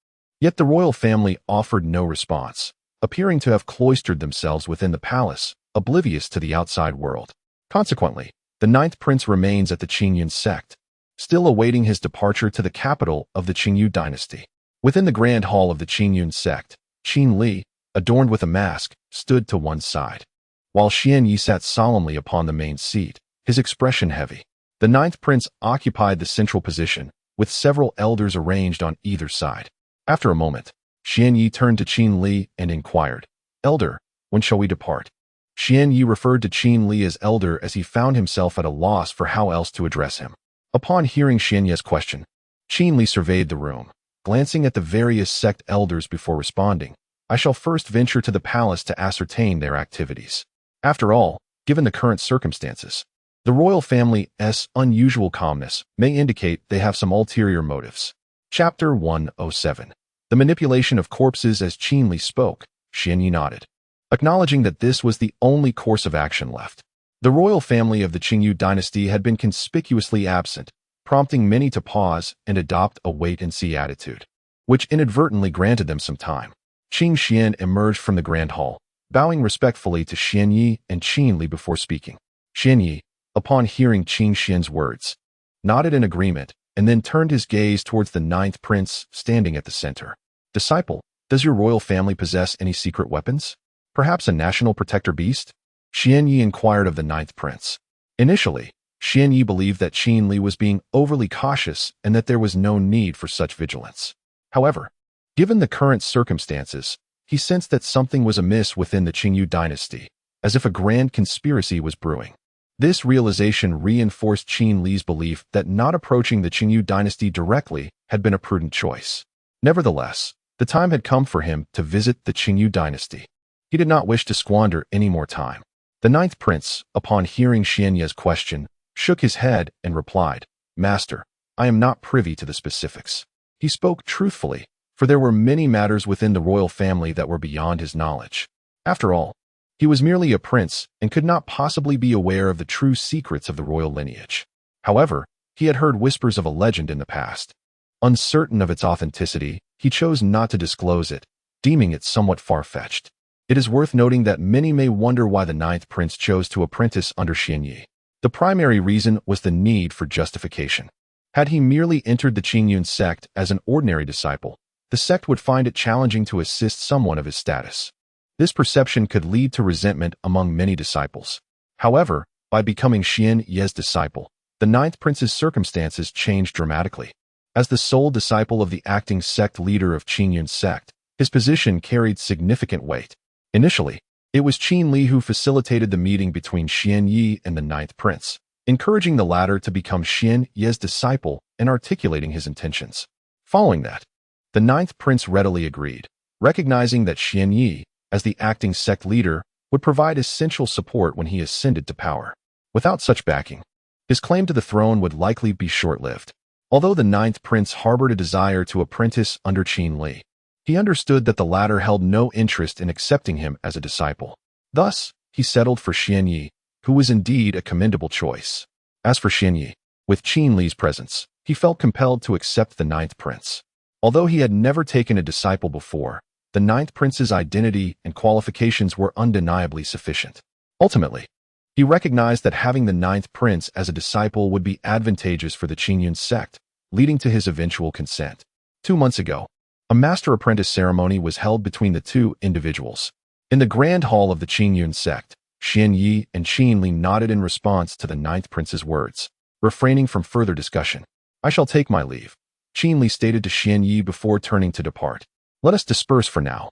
Yet the royal family offered no response, appearing to have cloistered themselves within the palace, oblivious to the outside world. Consequently, the ninth prince remains at the Qingyun sect, still awaiting his departure to the capital of the Qingyu dynasty. Within the grand hall of the Qingyun sect, Qin Li, adorned with a mask, stood to one side, while Xian Yi sat solemnly upon the main seat, his expression heavy. The ninth prince occupied the central position, with several elders arranged on either side. After a moment, Xian Yi turned to Qin Li and inquired, "Elder, when shall we depart?" Xian Yi referred to Qin Li as elder as he found himself at a loss for how else to address him. Upon hearing Xian Yi's question, Qin Li surveyed the room, glancing at the various sect elders before responding, "I shall first venture to the palace to ascertain their activities. After all, given the current circumstances, the royal family's unusual calmness may indicate they have some ulterior motives." Chapter 107. The manipulation of corpses. As Qin Li spoke, Xian Yi nodded, acknowledging that this was the only course of action left. The royal family of the Qingyu dynasty had been conspicuously absent, prompting many to pause and adopt a wait-and-see attitude, which inadvertently granted them some time. Qin Xian emerged from the grand hall, bowing respectfully to Xian Yi and Qin Li before speaking. Xian Yi, upon hearing Qin Xian's words, nodded in agreement and then turned his gaze towards the ninth prince standing at the center. Disciple, does your royal family possess any secret weapons? Perhaps a national protector beast? Xian Yi inquired of the ninth prince. Initially, Xian Yi believed that Qin Li was being overly cautious and that there was no need for such vigilance. However, given the current circumstances, he sensed that something was amiss within the Qingyu dynasty, as if a grand conspiracy was brewing. This realization reinforced Qin Li's belief that not approaching the Qingyu dynasty directly had been a prudent choice. Nevertheless, the time had come for him to visit the Qingyu dynasty. He did not wish to squander any more time. The ninth prince, upon hearing Xian Yi's question, shook his head and replied, Master, I am not privy to the specifics. He spoke truthfully, for there were many matters within the royal family that were beyond his knowledge. After all, he was merely a prince and could not possibly be aware of the true secrets of the royal lineage. However, he had heard whispers of a legend in the past. Uncertain of its authenticity, he chose not to disclose it, deeming it somewhat far-fetched. It is worth noting that many may wonder why the ninth prince chose to apprentice under Xian Yi. The primary reason was the need for justification. Had he merely entered the Qingyun sect as an ordinary disciple, the sect would find it challenging to assist someone of his status. This perception could lead to resentment among many disciples. However, by becoming Xian Yi's disciple, the ninth prince's circumstances changed dramatically. As the sole disciple of the acting sect leader of Qingyun sect, his position carried significant weight. Initially, it was Qin Li who facilitated the meeting between Xian Yi and the ninth prince, encouraging the latter to become Xian Yi's disciple and articulating his intentions. Following that, the ninth prince readily agreed, recognizing that Xian Yi, as the acting sect leader, would provide essential support when he ascended to power. Without such backing, his claim to the throne would likely be short-lived. Although the ninth prince harbored a desire to apprentice under Qin Li, he understood that the latter held no interest in accepting him as a disciple. Thus, he settled for Xian Yi, who was indeed a commendable choice. As for Xian Yi, with Qin Li's presence, he felt compelled to accept the ninth prince. Although he had never taken a disciple before, the ninth prince's identity and qualifications were undeniably sufficient. Ultimately, he recognized that having the ninth prince as a disciple would be advantageous for the Qingyun sect, leading to his eventual consent. 2 months ago, a master-apprentice ceremony was held between the two individuals. In the grand hall of the Qingyun sect, Xian Yi and Qin Li nodded in response to the ninth prince's words, refraining from further discussion. I shall take my leave, Qin Li stated to Xian Yi before turning to depart. Let us disperse for now.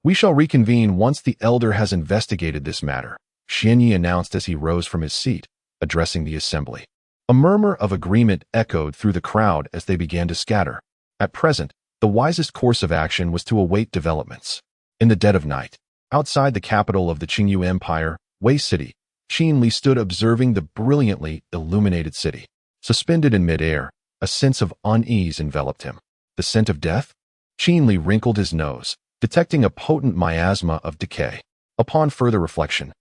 We shall reconvene once the elder has investigated this matter, Xian Yi announced as he rose from his seat, addressing the assembly. A murmur of agreement echoed through the crowd as they began to scatter. At present, the wisest course of action was to await developments. In the dead of night, outside the capital of the Qingyu Empire, Wei City, Qin Li stood observing the brilliantly illuminated city. Suspended in midair, a sense of unease enveloped him. The scent of death? Qin Li wrinkled his nose, detecting a potent miasma of decay. Upon further reflection,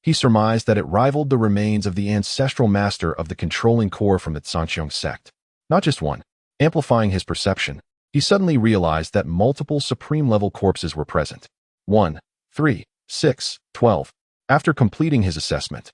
he surmised that it rivaled the remains of the ancestral master of the controlling core from the Zhangqiang sect. Not just one. Amplifying his perception, he suddenly realized that multiple supreme-level corpses were present. 1, 3, 6, 12. After completing his assessment,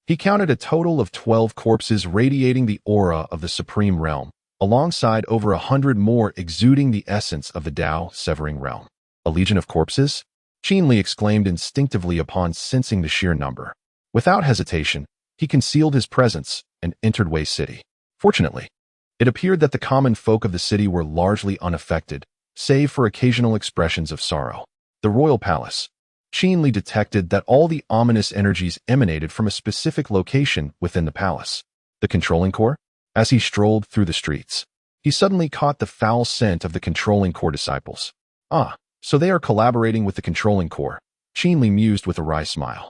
he counted a total of 12 corpses radiating the aura of the supreme realm, alongside over 100 more exuding the essence of the Tao-severing realm. A legion of corpses? Qin Li exclaimed instinctively upon sensing the sheer number. Without hesitation, he concealed his presence and entered Wei City. Fortunately, it appeared that the common folk of the city were largely unaffected, save for occasional expressions of sorrow. The royal palace. Qin Li detected that all the ominous energies emanated from a specific location within the palace. The controlling core? As he strolled through the streets, he suddenly caught the foul scent of the controlling core disciples. Ah, so they are collaborating with the controlling core, Qin Li mused with a wry smile.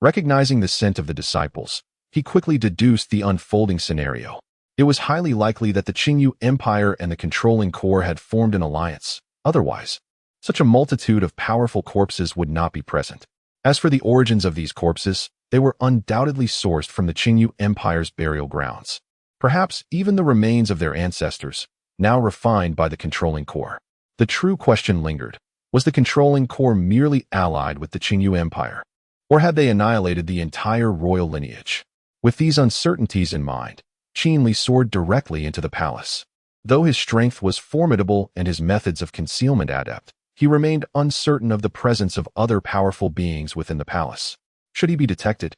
Recognizing the scent of the disciples, he quickly deduced the unfolding scenario. It was highly likely that the Qingyu Empire and the controlling core had formed an alliance. Otherwise, such a multitude of powerful corpses would not be present. As for the origins of these corpses, they were undoubtedly sourced from the Qingyu Empire's burial grounds. perhaps even the remains of their ancestors, now refined by the controlling core. The true question lingered. Was the controlling core merely allied with the Qingyu Empire? Or had they annihilated the entire royal lineage? With these uncertainties in mind, Qin Li soared directly into the palace. Though his strength was formidable and his methods of concealment adept, he remained uncertain of the presence of other powerful beings within the palace. Should he be detected?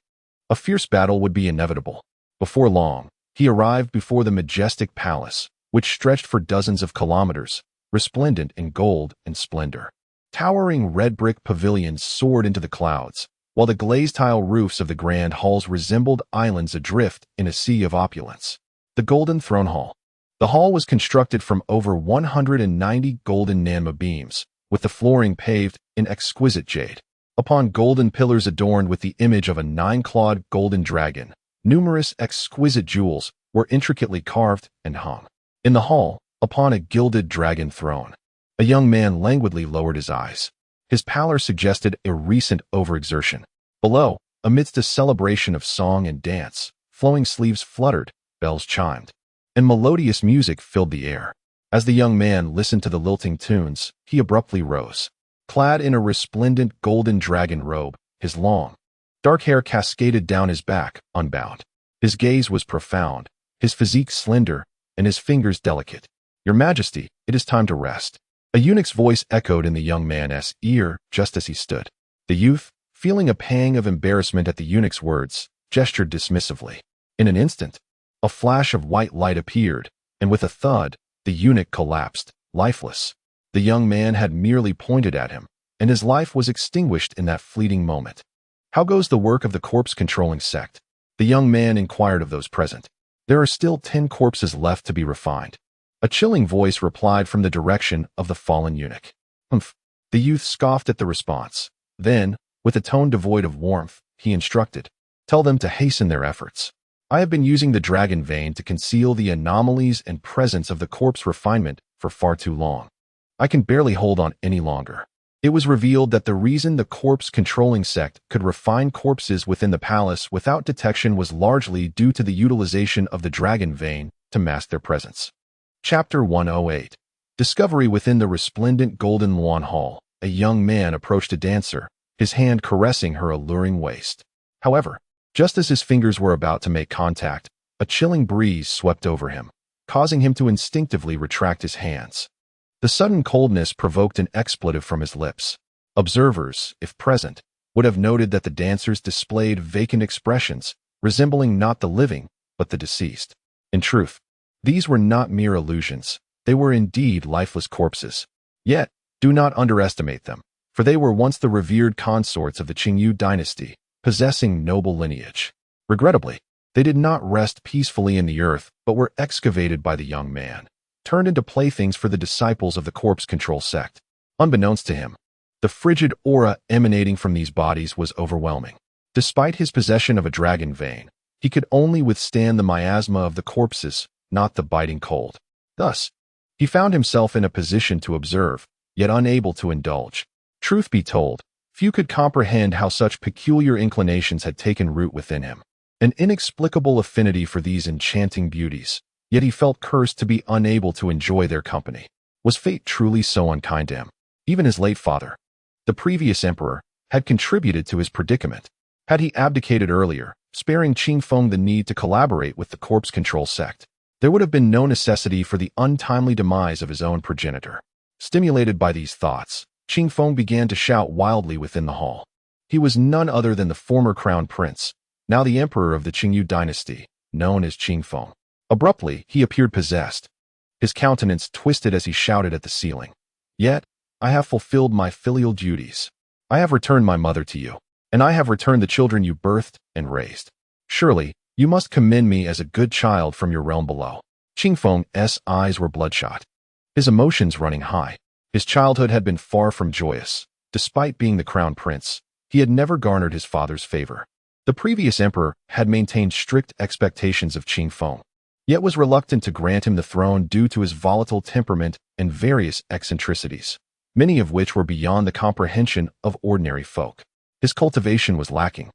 A fierce battle would be inevitable. Before long, he arrived before the majestic palace, which stretched for dozens of kilometers, resplendent in gold and splendor. Towering red brick pavilions soared into the clouds, while the glazed tile roofs of the grand halls resembled islands adrift in a sea of opulence. The Golden Throne Hall. The hall was constructed from over 190 golden nanma beams, with the flooring paved in exquisite jade. Upon golden pillars adorned with the image of a 9-clawed golden dragon, numerous exquisite jewels were intricately carved and hung. In the hall, upon a gilded dragon throne, a young man languidly lowered his eyes. His pallor suggested a recent overexertion. Below, amidst a celebration of song and dance, flowing sleeves fluttered, bells chimed, and melodious music filled the air. As the young man listened to the lilting tunes, he abruptly rose. Clad in a resplendent golden dragon robe, his long, dark hair cascaded down his back, unbound. His gaze was profound, his physique slender, and his fingers delicate. "Your Majesty, it is time to rest." A eunuch's voice echoed in the young man's ear just as he stood. The youth, feeling a pang of embarrassment at the eunuch's words, gestured dismissively. In an instant, a flash of white light appeared, and with a thud, the eunuch collapsed, lifeless. The young man had merely pointed at him, and his life was extinguished in that fleeting moment. "How goes the work of the corpse-controlling sect?" the young man inquired of those present. "There are still 10 corpses left to be refined." A chilling voice replied from the direction of the fallen eunuch. "Humph." The youth scoffed at the response. Then, with a tone devoid of warmth, he instructed, "Tell them to hasten their efforts. I have been using the dragon vein to conceal the anomalies and presence of the corpse refinement for far too long. I can barely hold on any longer." It was revealed that the reason the corpse-controlling sect could refine corpses within the palace without detection was largely due to the utilization of the dragon vein to mask their presence. Chapter 108. Discovery. Within the resplendent golden Luan Hall, a young man approached a dancer, his hand caressing her alluring waist. However, just as his fingers were about to make contact, a chilling breeze swept over him, causing him to instinctively retract his hands. The sudden coldness provoked an expletive from his lips. Observers, if present, would have noted that the dancers displayed vacant expressions, resembling not the living, but the deceased. In truth, these were not mere illusions. They were indeed lifeless corpses. Yet, do not underestimate them, for they were once the revered consorts of the Qingyu dynasty, possessing noble lineage. Regrettably, they did not rest peacefully in the earth, but were excavated by the young man, turned into playthings for the disciples of the corpse control sect. Unbeknownst to him, the frigid aura emanating from these bodies was overwhelming. Despite his possession of a dragon vein, he could only withstand the miasma of the corpses, not the biting cold. Thus, he found himself in a position to observe, yet unable to indulge. Truth be told, few could comprehend how such peculiar inclinations had taken root within him. An inexplicable affinity for these enchanting beauties, yet he felt cursed to be unable to enjoy their company. Was fate truly so unkind to him? Even his late father, the previous emperor, had contributed to his predicament. Had he abdicated earlier, sparing Qing Feng the need to collaborate with the corpse control sect, there would have been no necessity for the untimely demise of his own progenitor. Stimulated by these thoughts, Qing Feng began to shout wildly within the hall. He was none other than the former crown prince, now the emperor of the Qingyu dynasty, known as Qing Feng. Abruptly, he appeared possessed. His countenance twisted as he shouted at the ceiling. "Yet, I have fulfilled my filial duties. I have returned my mother to you, and I have returned the children you birthed and raised. Surely, you must commend me as a good child from your realm below." Qing Feng's eyes were bloodshot, his emotions running high. His childhood had been far from joyous. Despite being the crown prince, he had never garnered his father's favor. The previous emperor had maintained strict expectations of Qing Feng, yet was reluctant to grant him the throne due to his volatile temperament and various eccentricities, many of which were beyond the comprehension of ordinary folk. His cultivation was lacking,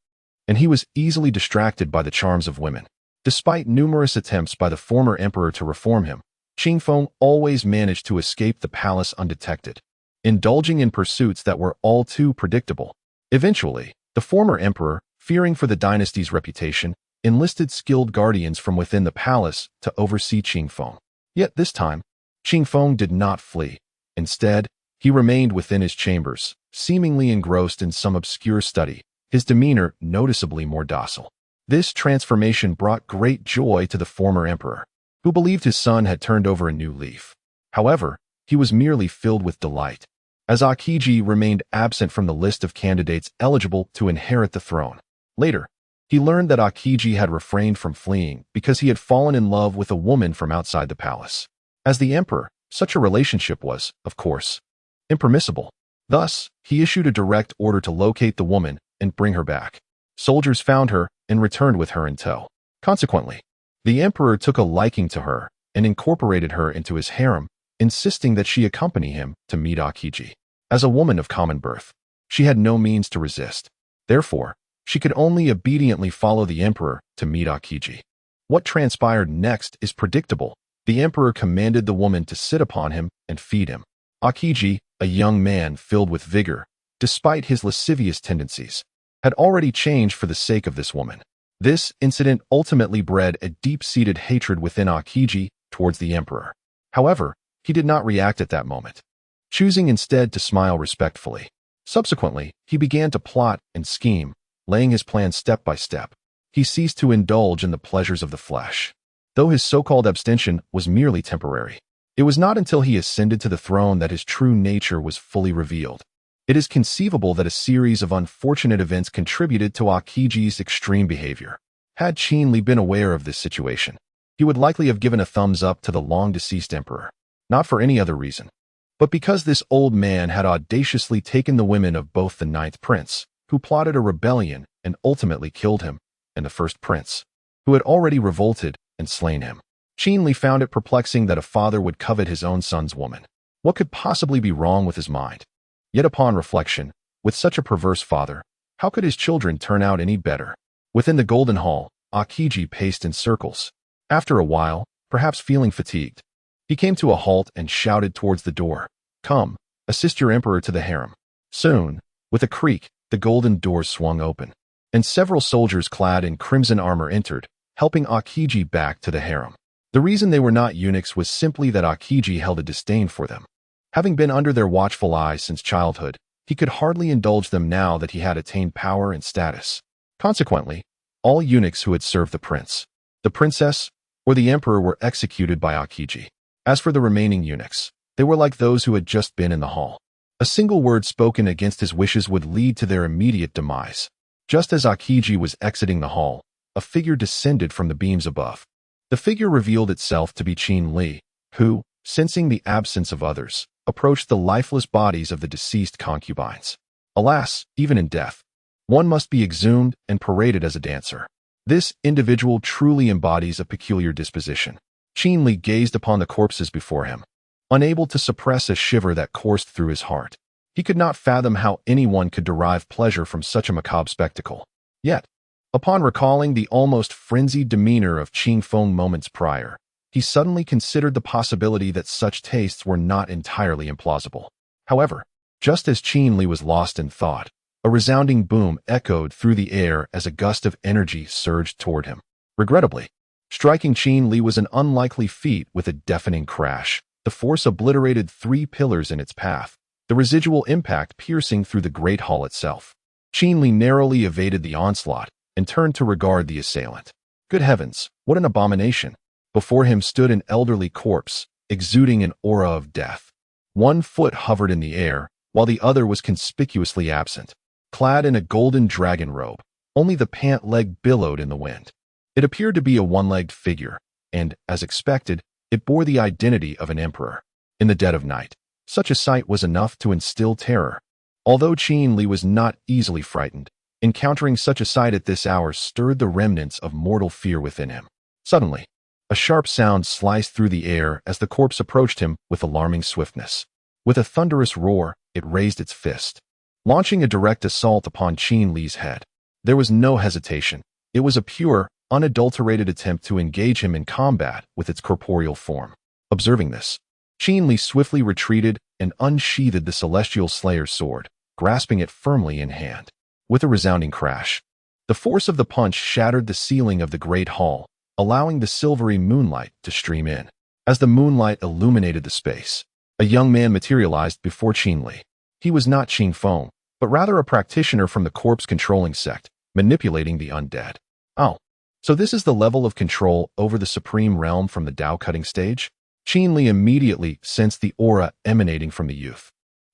and he was easily distracted by the charms of women. Despite numerous attempts by the former emperor to reform him, Qingfeng always managed to escape the palace undetected, indulging in pursuits that were all too predictable. Eventually, the former emperor, fearing for the dynasty's reputation, enlisted skilled guardians from within the palace to oversee Qingfeng. Yet this time, Qingfeng did not flee. Instead, he remained within his chambers, seemingly engrossed in some obscure study, his demeanor noticeably more docile. This transformation brought great joy to the former emperor, who believed his son had turned over a new leaf. However, he was merely filled with delight, as Akiji remained absent from the list of candidates eligible to inherit the throne. Later, he learned that Akiji had refrained from fleeing because he had fallen in love with a woman from outside the palace. As the emperor, such a relationship was, of course, impermissible. Thus, he issued a direct order to locate the woman and bring her back. Soldiers found her and returned with her in tow. Consequently, the emperor took a liking to her and incorporated her into his harem, insisting that she accompany him to meet Akiji. As a woman of common birth, she had no means to resist. Therefore, she could only obediently follow the emperor to meet Akiji. What transpired next is predictable. The emperor commanded the woman to sit upon him and feed him. Akiji, a young man filled with vigor, despite his lascivious tendencies, had already changed for the sake of this woman. This incident ultimately bred a deep-seated hatred within Akiji towards the emperor. However, he did not react at that moment, choosing instead to smile respectfully. Subsequently, he began to plot and scheme, laying his plan step by step. He ceased to indulge in the pleasures of the flesh, though his so-called abstention was merely temporary. It was not until he ascended to the throne that his true nature was fully revealed. It is conceivable that a series of unfortunate events contributed to Akiji's extreme behavior. Had Qin Li been aware of this situation, he would likely have given a thumbs up to the long-deceased emperor, not for any other reason, but because this old man had audaciously taken the women of both the ninth prince, who plotted a rebellion and ultimately killed him, and the first prince, who had already revolted and slain him. Qin Li found it perplexing that a father would covet his own son's woman. What could possibly be wrong with his mind? Yet upon reflection, with such a perverse father, how could his children turn out any better? Within the Golden Hall, Akiji paced in circles. After a while, perhaps feeling fatigued, he came to a halt and shouted towards the door, "Come, assist your emperor to the harem." Soon, with a creak, the golden doors swung open, and several soldiers clad in crimson armor entered, helping Akiji back to the harem. The reason they were not eunuchs was simply that Akiji held a disdain for them. Having been under their watchful eye since childhood, he could hardly indulge them now that he had attained power and status. Consequently, all eunuchs who had served the prince, the princess, or the emperor were executed by Akiji. As for the remaining eunuchs, they were like those who had just been in the hall. A single word spoken against his wishes would lead to their immediate demise. Just as Akiji was exiting the hall, a figure descended from the beams above. The figure revealed itself to be Qin Li, who, sensing the absence of others, approached the lifeless bodies of the deceased concubines. Alas, even in death, one must be exhumed and paraded as a dancer. This individual truly embodies a peculiar disposition. Qin Li gazed upon the corpses before him, unable to suppress a shiver that coursed through his heart. He could not fathom how anyone could derive pleasure from such a macabre spectacle. Yet, upon recalling the almost frenzied demeanor of Qingfeng moments prior, he suddenly considered the possibility that such tastes were not entirely implausible. However, just as Qin Li was lost in thought, a resounding boom echoed through the air as a gust of energy surged toward him. Regrettably, striking Qin Li was an unlikely feat. With a deafening crash, the force obliterated 3 pillars in its path, the residual impact piercing through the great hall itself. Qin Li narrowly evaded the onslaught and turned to regard the assailant. Good heavens, what an abomination! Before him stood an elderly corpse, exuding an aura of death. One foot hovered in the air, while the other was conspicuously absent. Clad in a golden dragon robe, only the pant leg billowed in the wind. It appeared to be a one-legged figure, and, as expected, it bore the identity of an emperor. In the dead of night, such a sight was enough to instill terror. Although Qin Li was not easily frightened, encountering such a sight at this hour stirred the remnants of mortal fear within him. Suddenly, a sharp sound sliced through the air as the corpse approached him with alarming swiftness. With a thunderous roar, it raised its fist, launching a direct assault upon Qin Li's head. There was no hesitation. It was a pure, unadulterated attempt to engage him in combat with its corporeal form. Observing this, Qin Li swiftly retreated and unsheathed the Celestial Slayer's sword, grasping it firmly in hand. With a resounding crash, the force of the punch shattered the ceiling of the great hall, allowing the silvery moonlight to stream in. As the moonlight illuminated the space, a young man materialized before Qin Li. He was not Qing Feng, but rather a practitioner from the corpse-controlling sect, manipulating the undead. Oh, so this is the level of control over the supreme realm from the Dao-cutting stage? Qin Li immediately sensed the aura emanating from the youth,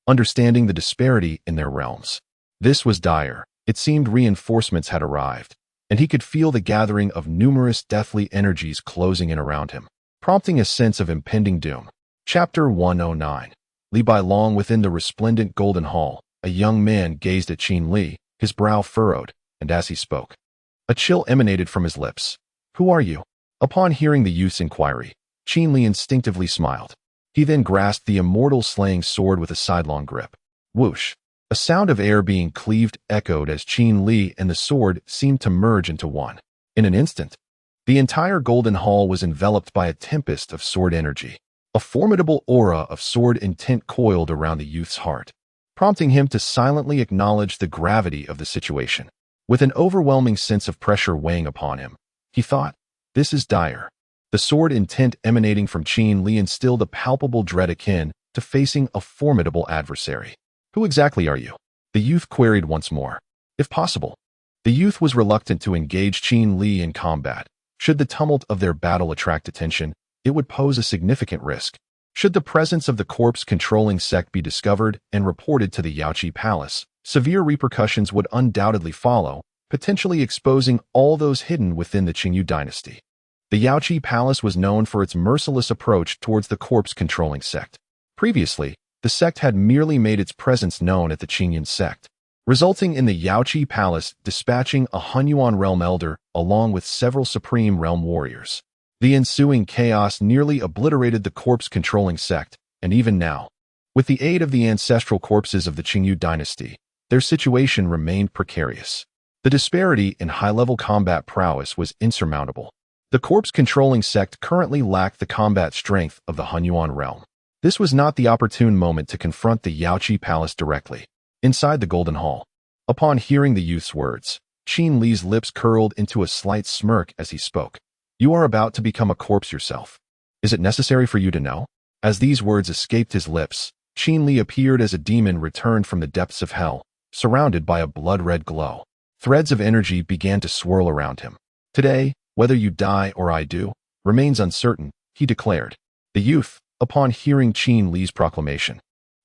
understanding the disparity in their realms. This was dire. It seemed reinforcements had arrived, and he could feel the gathering of numerous deathly energies closing in around him, prompting a sense of impending doom. Chapter 109. Li Bai Long. Within the resplendent golden hall, a young man gazed at Qin Li, his brow furrowed, and as he spoke, a chill emanated from his lips. "Who are you?" Upon hearing the youth's inquiry, Qin Li instinctively smiled. He then grasped the immortal slaying sword with a sidelong grip. Whoosh! A sound of air being cleaved echoed as Qin Li and the sword seemed to merge into one. In an instant, the entire golden hall was enveloped by a tempest of sword energy. A formidable aura of sword intent coiled around the youth's heart, prompting him to silently acknowledge the gravity of the situation. With an overwhelming sense of pressure weighing upon him, he thought, "This is dire." The sword intent emanating from Qin Li instilled a palpable dread akin to facing a formidable adversary. "Who exactly are you?" the youth queried once more. If possible, the youth was reluctant to engage Qin Li in combat. Should the tumult of their battle attract attention, it would pose a significant risk. Should the presence of the corpse-controlling sect be discovered and reported to the Yaoqi Palace, severe repercussions would undoubtedly follow, potentially exposing all those hidden within the Qingyu dynasty. The Yaoqi Palace was known for its merciless approach towards the corpse-controlling sect. Previously, the sect had merely made its presence known at the Qingyan sect, resulting in the Yaoqi Palace dispatching a Hunyuan realm elder along with several supreme realm warriors. The ensuing chaos nearly obliterated the corpse-controlling sect, and even now, with the aid of the ancestral corpses of the Qingyu dynasty, their situation remained precarious. The disparity in high-level combat prowess was insurmountable. The corpse-controlling sect currently lacked the combat strength of the Hunyuan realm. This was not the opportune moment to confront the Yaoqi Palace directly. Inside the Golden Hall, upon hearing the youth's words, Qin Li's lips curled into a slight smirk as he spoke. "You are about to become a corpse yourself. Is it necessary for you to know?" As these words escaped his lips, Qin Li appeared as a demon returned from the depths of hell, surrounded by a blood-red glow. Threads of energy began to swirl around him. "Today, whether you die or I do, remains uncertain," he declared. The youth, upon hearing Qin Li's proclamation,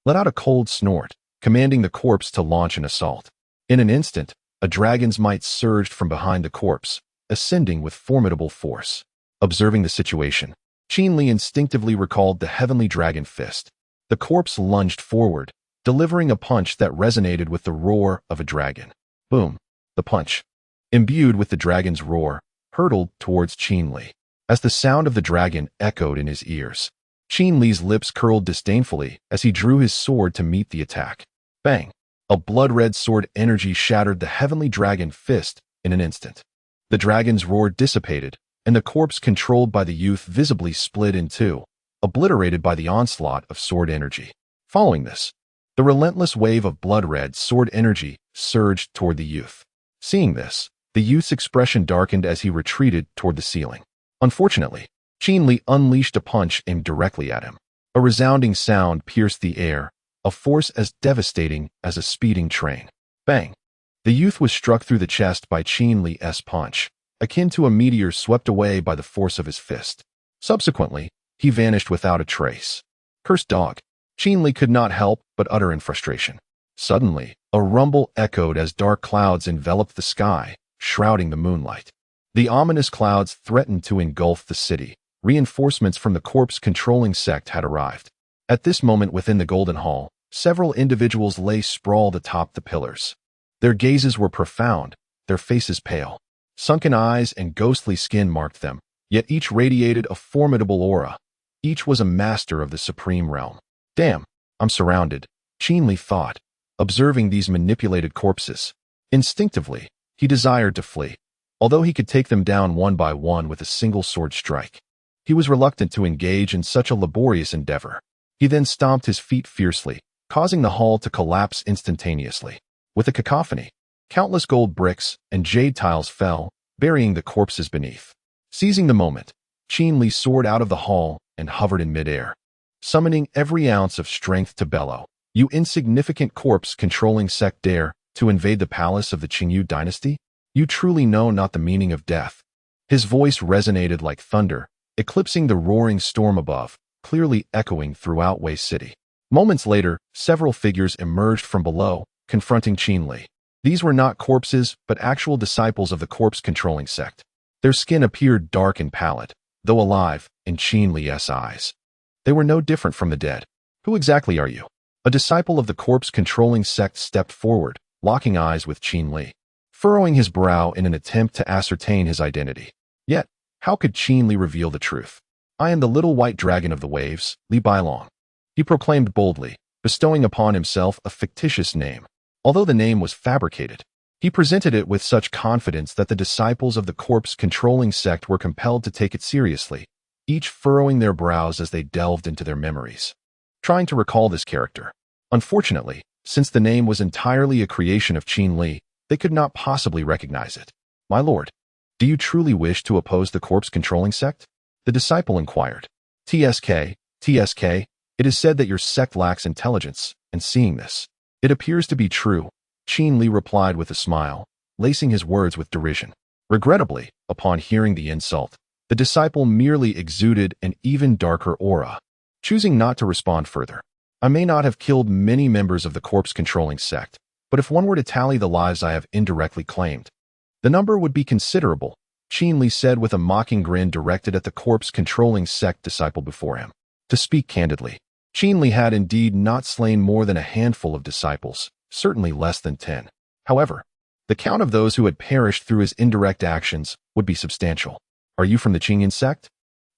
let out a cold snort, commanding the corpse to launch an assault. In an instant, a dragon's might surged from behind the corpse, ascending with formidable force. Observing the situation, Qin Li instinctively recalled the heavenly dragon fist. The corpse lunged forward, delivering a punch that resonated with the roar of a dragon. Boom! The punch, imbued with the dragon's roar, hurtled towards Qin Li. As the sound of the dragon echoed in his ears, Qin Li's lips curled disdainfully as he drew his sword to meet the attack. Bang! A blood-red sword energy shattered the heavenly dragon fist in an instant. The dragon's roar dissipated, and the corpse controlled by the youth visibly split in two, obliterated by the onslaught of sword energy. Following this, the relentless wave of blood-red sword energy surged toward the youth. Seeing this, the youth's expression darkened as he retreated toward the ceiling. Unfortunately, Qin Li unleashed a punch aimed directly at him. A resounding sound pierced the air, a force as devastating as a speeding train. Bang! The youth was struck through the chest by Qin Li's punch, akin to a meteor swept away by the force of his fist. Subsequently, he vanished without a trace. Cursed dog! Qin Li could not help but utter in frustration. Suddenly, a rumble echoed as dark clouds enveloped the sky, shrouding the moonlight. The ominous clouds threatened to engulf the city. Reinforcements from the corpse-controlling sect had arrived. At this moment within the Golden Hall, several individuals lay sprawled atop the pillars. Their gazes were profound, their faces pale. Sunken eyes and ghostly skin marked them, yet each radiated a formidable aura. Each was a master of the supreme realm. "Damn, I'm surrounded," Qin Li thought, observing these manipulated corpses. Instinctively, he desired to flee. although he could take them down one by one with a single sword strike. He was reluctant to engage in such a laborious endeavor. He then stomped his feet fiercely, causing the hall to collapse instantaneously. With a cacophony, countless gold bricks and jade tiles fell, burying the corpses beneath. Seizing the moment, Qin Li soared out of the hall and hovered in midair, summoning every ounce of strength to bellow. "You insignificant corpse-controlling sect dare to invade the palace of the Qingyu dynasty? You truly know not the meaning of death." His voice resonated like thunder, eclipsing the roaring storm above, clearly echoing throughout Wei City. Moments later, several figures emerged from below, confronting Qin Li. These were not corpses, but actual disciples of the corpse-controlling sect. Their skin appeared dark and pallid, though alive, in Qin Li's eyes. They were no different from the dead. "Who exactly are you?" A disciple of the corpse-controlling sect stepped forward, locking eyes with Qin Li, furrowing his brow in an attempt to ascertain his identity. Yet, how could Qin Li reveal the truth? "I am the little white dragon of the waves, Li Bailong," he proclaimed boldly, bestowing upon himself a fictitious name. Although the name was fabricated, he presented it with such confidence that the disciples of the corpse-controlling sect were compelled to take it seriously, each furrowing their brows as they delved into their memories, trying to recall this character. Unfortunately, since the name was entirely a creation of Qin Li, they could not possibly recognize it. "My lord, do you truly wish to oppose the corpse-controlling sect?" the disciple inquired. TSK, it is said that your sect lacks intelligence, and seeing this, it appears to be true," Qin Li replied with a smile, lacing his words with derision. Regrettably, upon hearing the insult, the disciple merely exuded an even darker aura. Choosing not to respond further, "I may not have killed many members of the corpse-controlling sect, but if one were to tally the lives I have indirectly claimed, the number would be considerable," Qin Li said with a mocking grin directed at the corpse-controlling sect disciple before him. To speak candidly, Qin Li had indeed not slain more than a handful of disciples, certainly less than 10. However, the count of those who had perished through his indirect actions would be substantial. "Are you from the Qingyan sect?"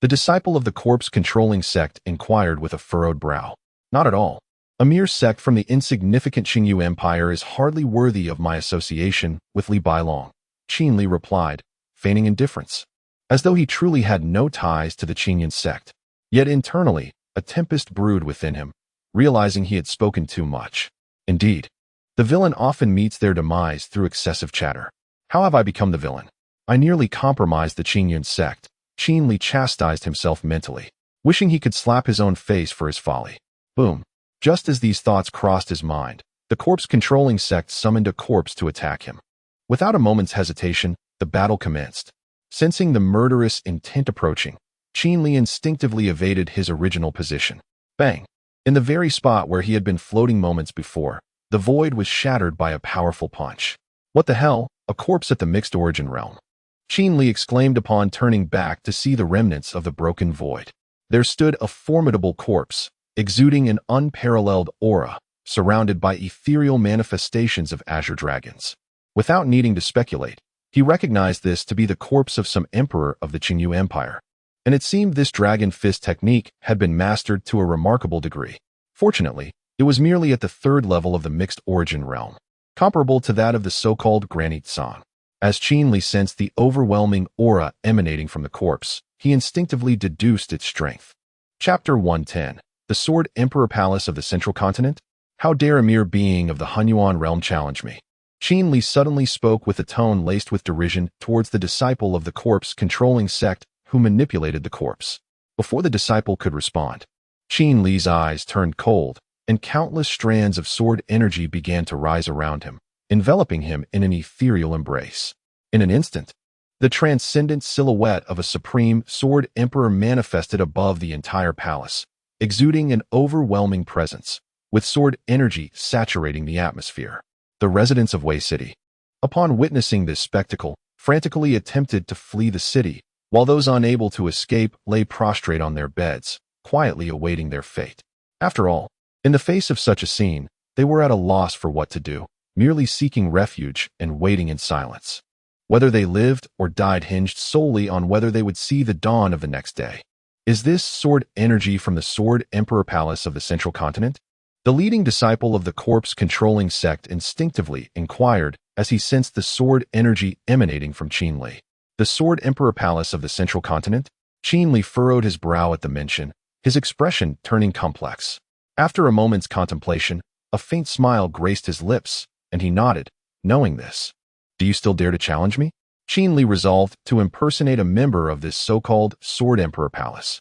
the disciple of the corpse-controlling sect inquired with a furrowed brow. "Not at all. A mere sect from the insignificant Qingyu Empire is hardly worthy of my association with Li Bailong," Qin Li replied, feigning indifference, as though he truly had no ties to the Qingyan sect. Yet internally, a tempest brewed within him, realizing he had spoken too much. Indeed, the villain often meets their demise through excessive chatter. "How have I become the villain? I nearly compromised the Qingyan sect," Qin Li chastised himself mentally, wishing he could slap his own face for his folly. Boom. Just as these thoughts crossed his mind, the corpse-controlling sect summoned a corpse to attack him. Without a moment's hesitation, the battle commenced. Sensing the murderous intent approaching, Qin Li instinctively evaded his original position. Bang! In the very spot where he had been floating moments before, the void was shattered by a powerful punch. "What the hell? A corpse at the mixed origin realm!" Qin Li exclaimed upon turning back to see the remnants of the broken void. There stood a formidable corpse, exuding an unparalleled aura, surrounded by ethereal manifestations of azure dragons. Without needing to speculate, he recognized this to be the corpse of some emperor of the Qingyu Empire. And it seemed this dragon fist technique had been mastered to a remarkable degree. Fortunately, it was merely at the third level of the mixed origin realm, comparable to that of the so-called Granite San. As Qin Li sensed the overwhelming aura emanating from the corpse, he instinctively deduced its strength. Chapter 110. The Sword Emperor Palace of the Central Continent? How dare a mere being of the Hunyuan realm challenge me? Qin Li suddenly spoke with a tone laced with derision towards the disciple of the corpse-controlling sect who manipulated the corpse. Before the disciple could respond, Qin Li's eyes turned cold, and countless strands of sword energy began to rise around him, enveloping him in an ethereal embrace. In an instant, the transcendent silhouette of a supreme sword emperor manifested above the entire palace, exuding an overwhelming presence, with sword energy saturating the atmosphere. The residents of Wei City, upon witnessing this spectacle, frantically attempted to flee the city, while those unable to escape lay prostrate on their beds, quietly awaiting their fate. After all, in the face of such a scene, they were at a loss for what to do, merely seeking refuge and waiting in silence. Whether they lived or died hinged solely on whether they would see the dawn of the next day. Is this sword energy from the Sword Emperor Palace of the Central Continent? The leading disciple of the corpse-controlling sect instinctively inquired as he sensed the sword energy emanating from Qin Li. The Sword Emperor Palace of the Central Continent? Qin Li furrowed his brow at the mention, his expression turning complex. After a moment's contemplation, a faint smile graced his lips, and he nodded, knowing this. Do you still dare to challenge me? Qin Li resolved to impersonate a member of this so-called Sword Emperor Palace.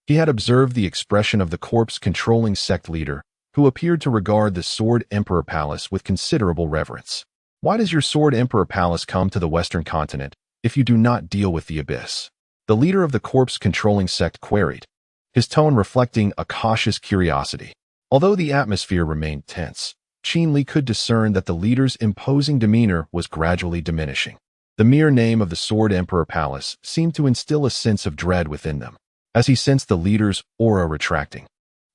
He had observed the expression of the corpse-controlling sect leader, who appeared to regard the Sword Emperor Palace with considerable reverence. Why does your Sword Emperor Palace come to the Western Continent if you do not deal with the abyss? The leader of the corpse-controlling sect queried, his tone reflecting a cautious curiosity. Although the atmosphere remained tense, Qin Li could discern that the leader's imposing demeanor was gradually diminishing. The mere name of the Sword Emperor Palace seemed to instill a sense of dread within them. As he sensed the leader's aura retracting,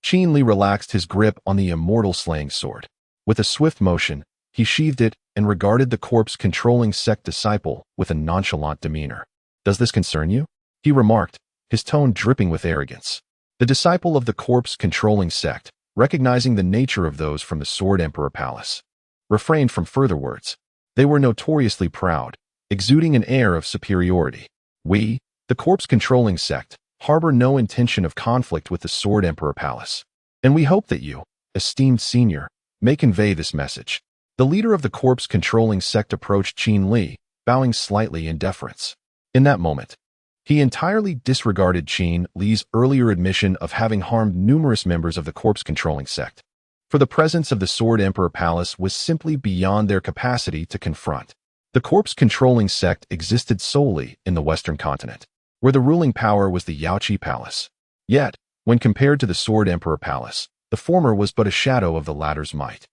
Qin Li relaxed his grip on the immortal slaying sword. With a swift motion, he sheathed it and regarded the corpse-controlling sect disciple with a nonchalant demeanor. Does this concern you? He remarked, his tone dripping with arrogance. The disciple of the corpse-controlling sect, recognizing the nature of those from the Sword Emperor Palace, refrained from further words. They were notoriously proud, exuding an air of superiority. We, the corpse-controlling sect, harbor no intention of conflict with the Sword Emperor Palace, and we hope that you, esteemed senior, may convey this message. The leader of the corpse-controlling sect approached Qin Li, bowing slightly in deference. In that moment, he entirely disregarded Qin Li's earlier admission of having harmed numerous members of the corpse-controlling sect, for the presence of the Sword Emperor Palace was simply beyond their capacity to confront. The corpse-controlling sect existed solely in the Western Continent, where the ruling power was the Yaoqi Palace. Yet, when compared to the Sword Emperor Palace, the former was but a shadow of the latter's might.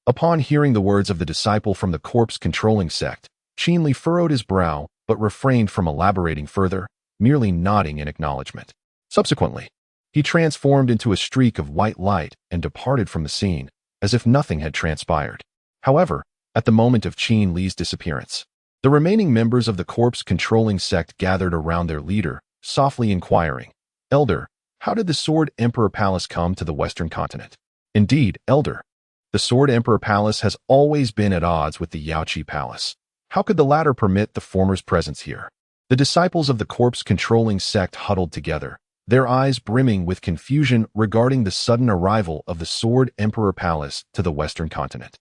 Upon hearing the words of the disciple from the corpse-controlling sect, Qin Li furrowed his brow but refrained from elaborating further, merely nodding in acknowledgement. Subsequently, he transformed into a streak of white light and departed from the scene, as if nothing had transpired. However, at the moment of Qin Li's disappearance, the remaining members of the corpse-controlling sect gathered around their leader, softly inquiring, Elder, how did the Sword Emperor Palace come to the Western Continent? Indeed, Elder, the Sword Emperor Palace has always been at odds with the Yaoqi Palace. How could the latter permit the former's presence here? The disciples of the corpse-controlling sect huddled together, their eyes brimming with confusion regarding the sudden arrival of the Sword Emperor Palace to the Western Continent.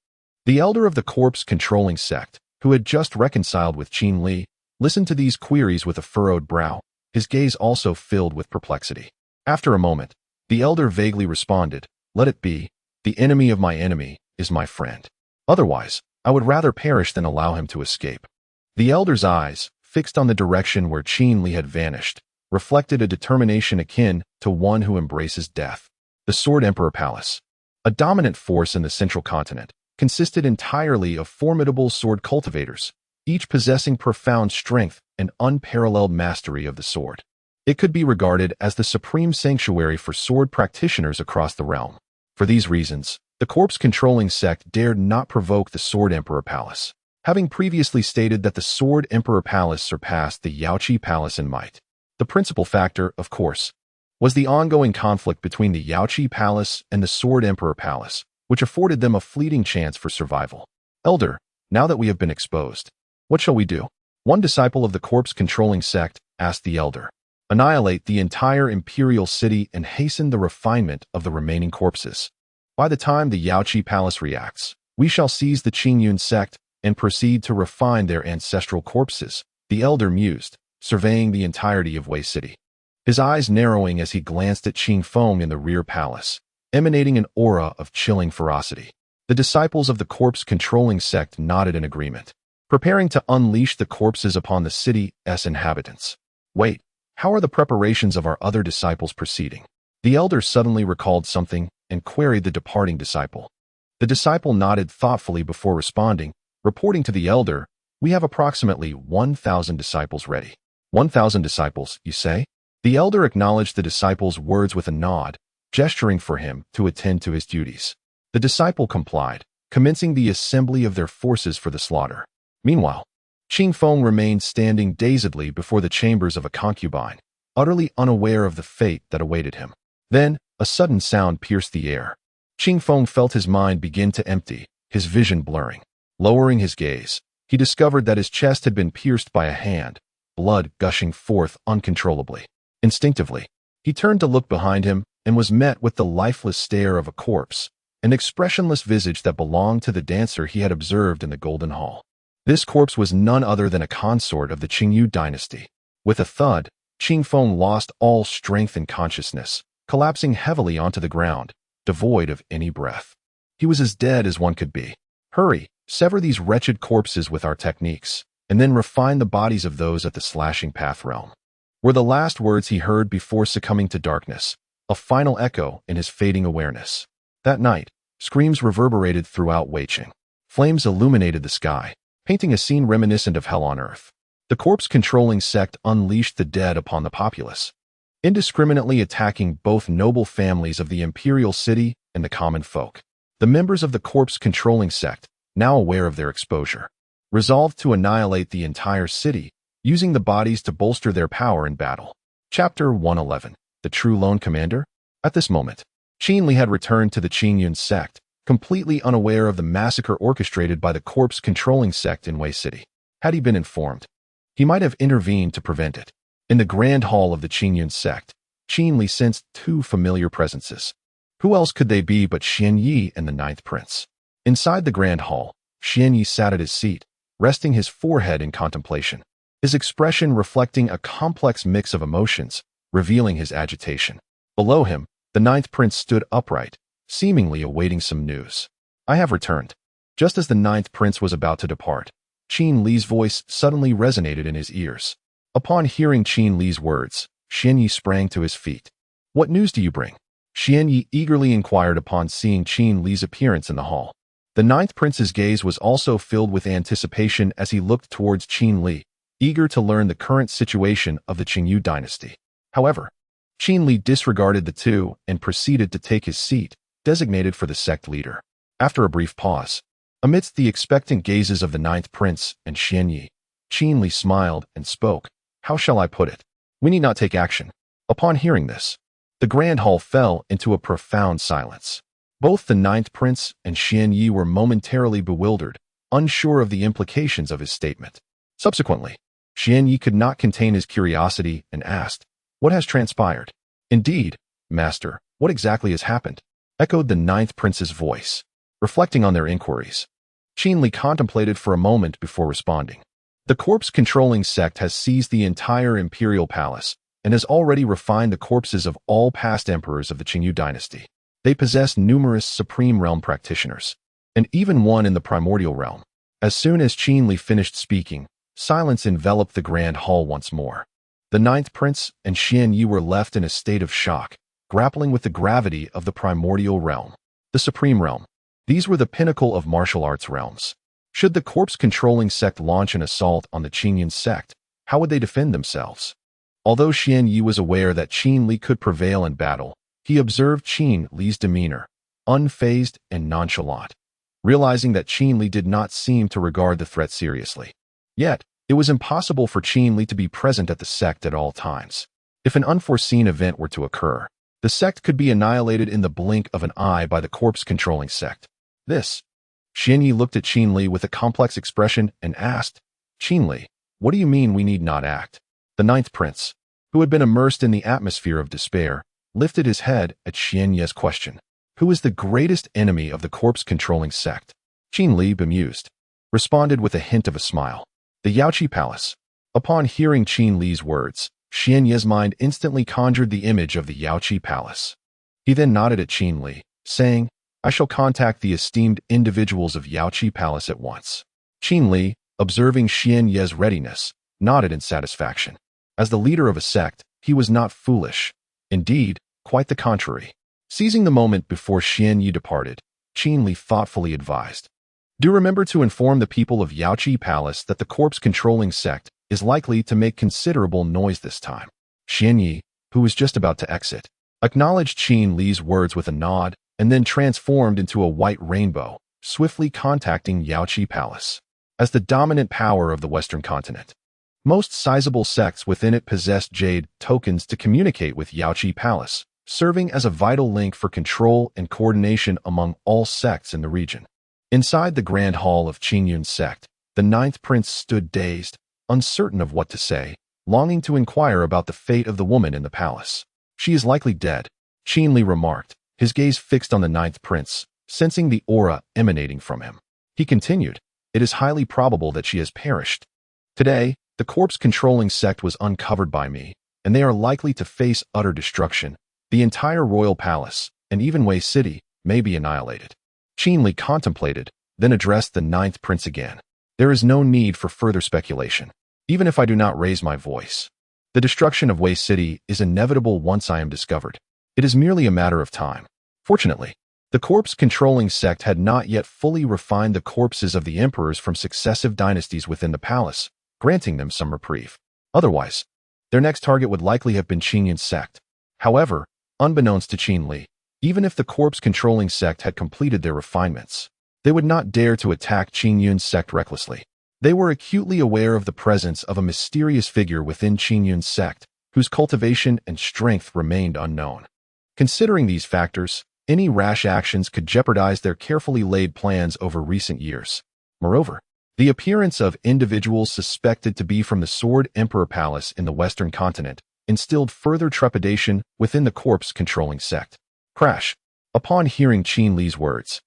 The elder of the corpse-controlling sect, who had just reconciled with Qin Li, listened to these queries with a furrowed brow, his gaze also filled with perplexity. After a moment, the elder vaguely responded, Let it be, the enemy of my enemy is my friend. Otherwise, I would rather perish than allow him to escape. The elder's eyes, fixed on the direction where Qin Li had vanished, reflected a determination akin to one who embraces death. The Sword Emperor Palace, a dominant force in the Central Continent, consisted entirely of formidable sword cultivators, each possessing profound strength and unparalleled mastery of the sword. It could be regarded as the supreme sanctuary for sword practitioners across the realm. For these reasons, the corpse-controlling sect dared not provoke the Sword Emperor Palace, having previously stated that the Sword Emperor Palace surpassed the Yaoqi Palace in might. The principal factor, of course, was the ongoing conflict between the Yaoqi Palace and the Sword Emperor Palace, which afforded them a fleeting chance for survival. Elder, now that we have been exposed, what shall we do? One disciple of the corpse-controlling sect asked the elder. Annihilate the entire imperial city and hasten the refinement of the remaining corpses. By the time the Yaoqi Palace reacts, we shall seize the Qingyun sect and proceed to refine their ancestral corpses, the elder mused, surveying the entirety of Wei City. His eyes narrowing as he glanced at Qingfeng in the rear palace, emanating an aura of chilling ferocity. The disciples of the corpse-controlling sect nodded in agreement, preparing to unleash the corpses upon the city's inhabitants. Wait, how are the preparations of our other disciples proceeding? The elder suddenly recalled something and queried the departing disciple. The disciple nodded thoughtfully before responding, reporting to the elder, We have approximately 1,000 disciples ready. 1,000 disciples, you say? The elder acknowledged the disciple's words with a nod, gesturing for him to attend to his duties. The disciple complied, commencing the assembly of their forces for the slaughter. Meanwhile, Qingfeng remained standing dazedly before the chambers of a concubine, utterly unaware of the fate that awaited him. Then, a sudden sound pierced the air. Qing Feng felt his mind begin to empty, his vision blurring. Lowering his gaze, he discovered that his chest had been pierced by a hand, blood gushing forth uncontrollably. Instinctively, he turned to look behind him and was met with the lifeless stare of a corpse, an expressionless visage that belonged to the dancer he had observed in the Golden Hall. This corpse was none other than a consort of the Qingyu dynasty. With a thud, Qing Feng lost all strength and consciousness, collapsing heavily onto the ground, devoid of any breath. He was as dead as one could be. Hurry, sever these wretched corpses with our techniques, and then refine the bodies of those at the Slashing Path realm, were the last words he heard before succumbing to darkness, a final echo in his fading awareness. That night, screams reverberated throughout Weiqing. Flames illuminated the sky, painting a scene reminiscent of hell on earth. The corpse-controlling sect unleashed the dead upon the populace, indiscriminately attacking both noble families of the imperial city and the common folk. The members of the corpse-controlling sect, now aware of their exposure, resolved to annihilate the entire city, using the bodies to bolster their power in battle. Chapter 111. The True Lone Commander? At this moment, Qin Li had returned to the Qingyun sect, completely unaware of the massacre orchestrated by the corpse-controlling sect in Wei City. Had he been informed, he might have intervened to prevent it. In the grand hall of the Qingyun sect, Qin Li sensed two familiar presences. Who else could they be but Xian Yi and the Ninth Prince? Inside the grand hall, Xian Yi sat at his seat, resting his forehead in contemplation, his expression reflecting a complex mix of emotions, revealing his agitation. Below him, the Ninth Prince stood upright, seemingly awaiting some news. I have returned. Just as the Ninth Prince was about to depart, Qin Li's voice suddenly resonated in his ears. Upon hearing Qin Li's words, Xian Yi sprang to his feet. What news do you bring? Xian Yi eagerly inquired upon seeing Qin Li's appearance in the hall. The Ninth Prince's gaze was also filled with anticipation as he looked towards Qin Li, eager to learn the current situation of the Qingyu dynasty. However, Qin Li disregarded the two and proceeded to take his seat, designated for the sect leader. After a brief pause, amidst the expectant gazes of the Ninth Prince and Xian Yi, Qin Li smiled and spoke. How shall I put it? We need not take action. Upon hearing this, the grand hall fell into a profound silence. Both the Ninth Prince and Xian Yi were momentarily bewildered, unsure of the implications of his statement. Subsequently, Xian Yi could not contain his curiosity and asked, "What has transpired?" "Indeed, Master, what exactly has happened?" echoed the Ninth Prince's voice. Reflecting on their inquiries, Qin Li contemplated for a moment before responding. The corpse-controlling sect has seized the entire imperial palace and has already refined the corpses of all past emperors of the Qingyu dynasty. They possess numerous supreme realm practitioners, and even one in the primordial realm. As soon as Qin Li finished speaking, silence enveloped the grand hall once more. The Ninth Prince and Xian Yi were left in a state of shock, grappling with the gravity of the primordial realm. The supreme realm. These were the pinnacle of martial arts realms. Should the corpse-controlling sect launch an assault on the Qingyun sect, how would they defend themselves? Although Xian Yi was aware that Qin Li could prevail in battle, he observed Qin Li's demeanor, unfazed and nonchalant, realizing that Qin Li did not seem to regard the threat seriously. Yet, it was impossible for Qin Li to be present at the sect at all times. If an unforeseen event were to occur, the sect could be annihilated in the blink of an eye by the corpse-controlling sect. Xian Yi looked at Qin Li with a complex expression and asked, "Qin Li, what do you mean we need not act?" The Ninth Prince, who had been immersed in the atmosphere of despair, lifted his head at Xian Yi's question. Who is the greatest enemy of the corpse-controlling sect? Qin Li, bemused, responded with a hint of a smile. The Yaoqi Palace. Upon hearing Qin Li's words, Xian Yi's mind instantly conjured the image of the Yaoqi Palace. He then nodded at Qin Li, saying, "I shall contact the esteemed individuals of Yaoqi Palace at once." Qin Li, observing Xian Yi's readiness, nodded in satisfaction. As the leader of a sect, he was not foolish. Indeed, quite the contrary. Seizing the moment before Xian Yi departed, Qin Li thoughtfully advised, "Do remember to inform the people of Yaoqi Palace that the corpse-controlling sect is likely to make considerable noise this time." Xian Yi, who was just about to exit, acknowledged Qin Li's words with a nod and then transformed into a white rainbow, swiftly contacting Yaoqi Palace. As the dominant power of the Western continent, most sizable sects within it possessed jade tokens to communicate with Yaoqi Palace, serving as a vital link for control and coordination among all sects in the region. Inside the grand hall of Qingyun's sect, the ninth prince stood dazed, uncertain of what to say, longing to inquire about the fate of the woman in the palace. "She is likely dead," Qin remarked, his gaze fixed on the ninth prince, sensing the aura emanating from him. He continued, "It is highly probable that she has perished. Today, the corpse-controlling sect was uncovered by me, and they are likely to face utter destruction. The entire royal palace, and even Wei City, may be annihilated." Qin contemplated, then addressed the ninth prince again. "There is no need for further speculation, even if I do not raise my voice. The destruction of Wei City is inevitable once I am discovered. It is merely a matter of time." Fortunately, the corpse-controlling sect had not yet fully refined the corpses of the emperors from successive dynasties within the palace, granting them some reprieve. Otherwise, their next target would likely have been Qingyun's sect. However, unbeknownst to Qin, even if the corpse-controlling sect had completed their refinements, they would not dare to attack Qingyun's sect recklessly. They were acutely aware of the presence of a mysterious figure within Qingyun's sect, whose cultivation and strength remained unknown. Considering these factors, any rash actions could jeopardize their carefully laid plans over recent years. Moreover, the appearance of individuals suspected to be from the Sword Emperor Palace in the Western continent instilled further trepidation within the corpse-controlling sect. Crash! Upon hearing Qin words,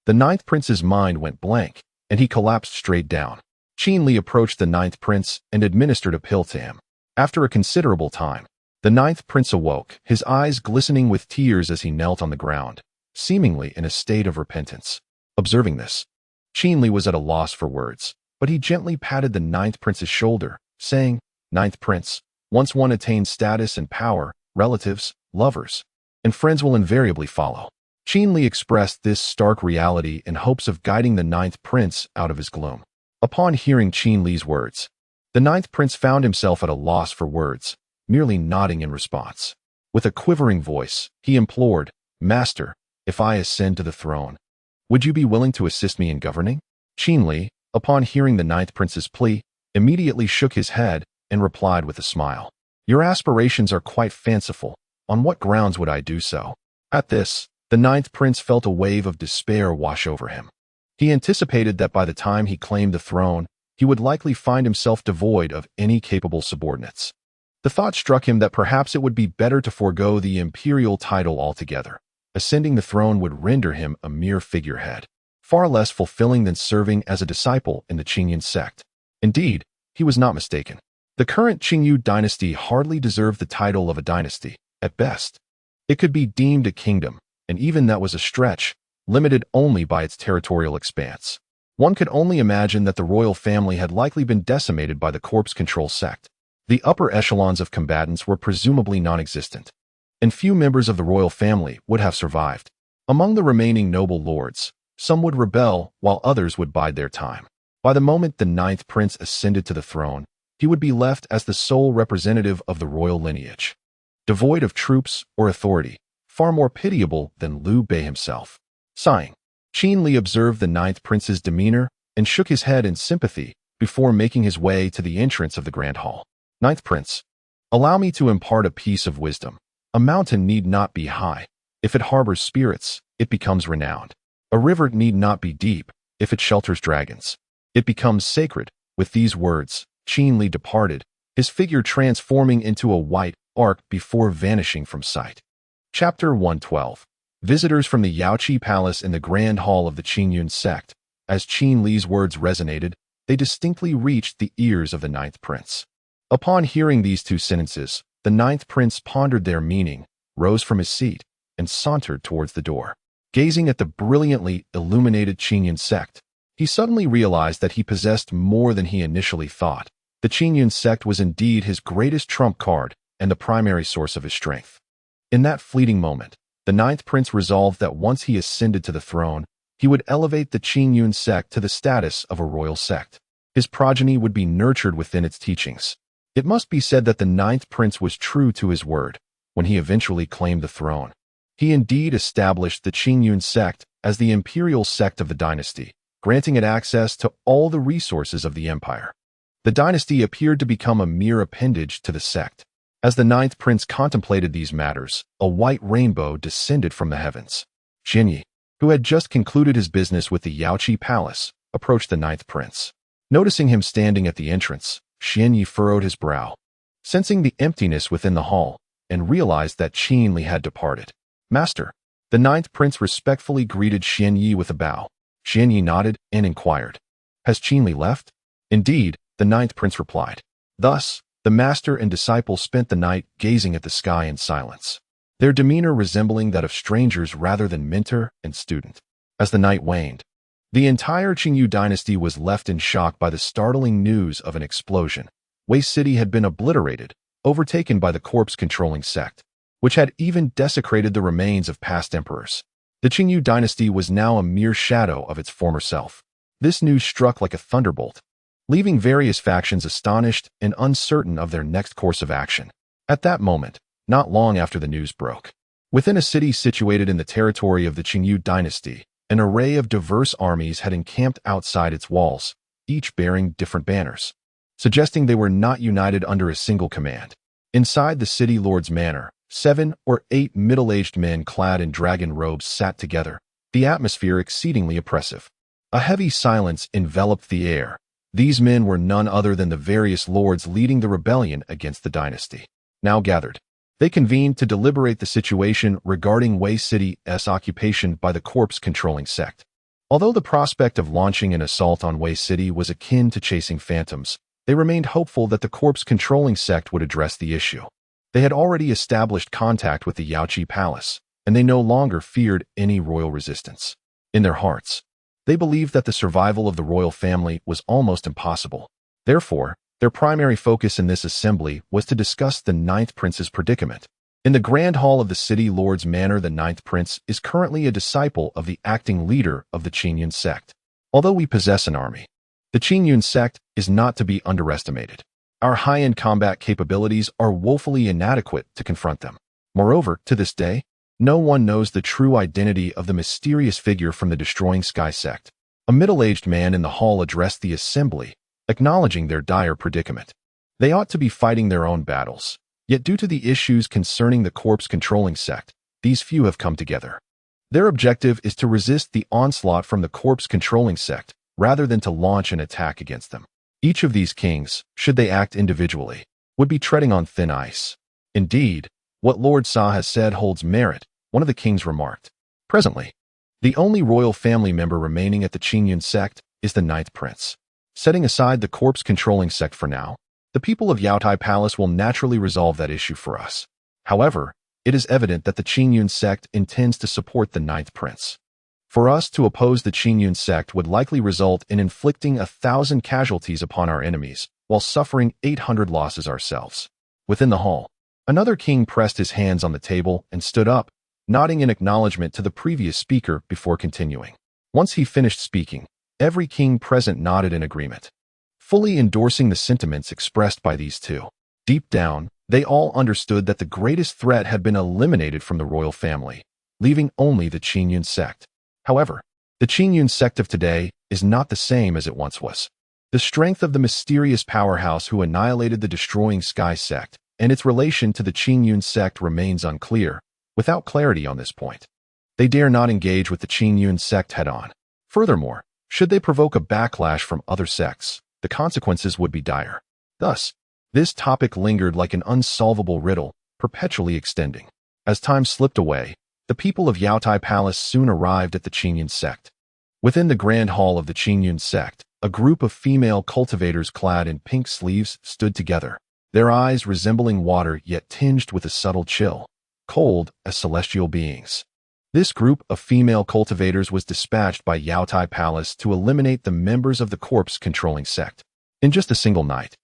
the ninth prince's mind went blank, and he collapsed straight down. Qin approached the ninth prince and administered a pill to him. After a considerable time, the ninth prince awoke, his eyes glistening with tears as he knelt on the ground, seemingly in a state of repentance. Observing this, Qin was at a loss for words, but he gently patted the ninth prince's shoulder, saying, "Ninth prince, once one attains status and power, relatives, lovers, and friends will invariably follow." Qin expressed this stark reality in hopes of guiding the ninth prince out of his gloom. Upon hearing Qin words, the ninth prince found himself at a loss for words, merely nodding in response. With a quivering voice, he implored, "Master, if I ascend to the throne, would you be willing to assist me in governing?" Qin, upon hearing the ninth prince's plea, immediately shook his head and replied with a smile, "Your aspirations are quite fanciful. On what grounds would I do so?" At this, the ninth prince felt a wave of despair wash over him. He anticipated that by the time he claimed the throne, he would likely find himself devoid of any capable subordinates. The thought struck him that perhaps it would be better to forego the imperial title altogether. Ascending the throne would render him a mere figurehead, far less fulfilling than serving as a disciple in the Qingyun sect. Indeed, he was not mistaken. The current Qingyu dynasty hardly deserved the title of a dynasty. At best, it could be deemed a kingdom, and even that was a stretch, limited only by its territorial expanse. One could only imagine that the royal family had likely been decimated by the corpse control sect. The upper echelons of combatants were presumably non-existent, and few members of the royal family would have survived. Among the remaining noble lords, some would rebel while others would bide their time. By the moment the ninth prince ascended to the throne, he would be left as the sole representative of the royal lineage, devoid of troops or authority, far more pitiable than Liu Bei himself. Sighing, Qin observed the ninth prince's demeanor and shook his head in sympathy before making his way to the entrance of the grand hall. "Ninth prince, allow me to impart a piece of wisdom. A mountain need not be high. If it harbors spirits, it becomes renowned. A river need not be deep. If it shelters dragons, it becomes sacred." With these words, Qin departed, his figure transforming into a white arc before vanishing from sight. Chapter 112. Visitors from the Yaoqi Palace in the Grand Hall of the Qingyun sect. As Qin words resonated, they distinctly reached the ears of the ninth prince. Upon hearing these two sentences, the ninth prince pondered their meaning, rose from his seat, and sauntered towards the door. Gazing at the brilliantly illuminated Qingyun sect, he suddenly realized that he possessed more than he initially thought. The Qingyun sect was indeed his greatest trump card and the primary source of his strength. In that fleeting moment, the ninth prince resolved that once he ascended to the throne, he would elevate the Qingyun sect to the status of a royal sect. His progeny would be nurtured within its teachings. It must be said that the ninth prince was true to his word when he eventually claimed the throne. He indeed established the Qingyun sect as the imperial sect of the dynasty, granting it access to all the resources of the empire. The dynasty appeared to become a mere appendage to the sect. As the ninth prince contemplated these matters, a white rainbow descended from the heavens. Xianyi, who had just concluded his business with the Yaoqi palace, approached the ninth prince. Noticing him standing at the entrance, Xianyi furrowed his brow, sensing the emptiness within the hall, and realized that Qinli had departed. Master, the ninth prince respectfully greeted Xianyi with a bow. Xianyi nodded and inquired, "Has Qinli left?" "Indeed," the ninth prince replied. Thus, the master and disciple spent the night gazing at the sky in silence, their demeanor resembling that of strangers rather than mentor and student. As the night waned, the entire Qingyu dynasty was left in shock by the startling news of an explosion. Wei City had been obliterated, overtaken by the corpse-controlling sect, which had even desecrated the remains of past emperors. The Qingyu dynasty was now a mere shadow of its former self. This news struck like a thunderbolt, leaving various factions astonished and uncertain of their next course of action. At that moment, not long after the news broke, within a city situated in the territory of the Qingyu dynasty, an array of diverse armies had encamped outside its walls, each bearing different banners, suggesting they were not united under a single command. Inside the city lord's manor, 7 or 8 middle-aged men clad in dragon robes sat together, the atmosphere exceedingly oppressive. A heavy silence enveloped the air. These men were none other than the various lords leading the rebellion against the dynasty. Now gathered, they convened to deliberate the situation regarding Wei City's occupation by the corpse-controlling sect. Although the prospect of launching an assault on Wei City was akin to chasing phantoms, they remained hopeful that the corpse-controlling sect would address the issue. They had already established contact with the Yaoqi palace, and they no longer feared any royal resistance. In their hearts, they believed that the survival of the royal family was almost impossible. Therefore, their primary focus in this assembly was to discuss the ninth prince's predicament. In the grand hall of the city lord's manor, the ninth prince is currently a disciple of the acting leader of the Qingyun sect. Although we possess an army, the Qingyun sect is not to be underestimated. Our high-end combat capabilities are woefully inadequate to confront them. Moreover, to this day, no one knows the true identity of the mysterious figure from the Destroying Sky sect. A middle-aged man in the hall addressed the assembly, acknowledging their dire predicament. They ought to be fighting their own battles, yet due to the issues concerning the corpse-controlling sect, these few have come together. Their objective is to resist the onslaught from the corpse-controlling sect, rather than to launch an attack against them. Each of these kings, should they act individually, would be treading on thin ice. Indeed, what Lord Sa has said holds merit, one of the kings remarked. Presently, the only royal family member remaining at the Qingyun sect is the ninth prince. Setting aside the corpse-controlling sect for now, the people of Yaotai Palace will naturally resolve that issue for us. However, it is evident that the Qingyun sect intends to support the ninth prince. For us to oppose the Qingyun sect would likely result in inflicting 1,000 casualties upon our enemies, while suffering 800 losses ourselves. Within the hall, another king pressed his hands on the table and stood up, nodding in acknowledgement to the previous speaker before continuing. Once he finished speaking, every king present nodded in agreement, fully endorsing the sentiments expressed by these two. Deep down, they all understood that the greatest threat had been eliminated from the royal family, leaving only the Qingyun sect. However, the Qingyun sect of today is not the same as it once was. The strength of the mysterious powerhouse who annihilated the Destroying Sky sect and its relation to the Qingyun sect remains unclear. Without clarity on this point, they dare not engage with the Qingyun sect head-on. Furthermore, should they provoke a backlash from other sects, the consequences would be dire. Thus, this topic lingered like an unsolvable riddle, perpetually extending. As time slipped away, the people of Yaotai Palace soon arrived at the Qingyun sect. Within the grand hall of the Qingyun sect, a group of female cultivators clad in pink sleeves stood together, their eyes resembling water yet tinged with a subtle chill, cold as celestial beings. This group of female cultivators was dispatched by Yaotai Palace to eliminate the members of the corpse-controlling sect. In just a single night,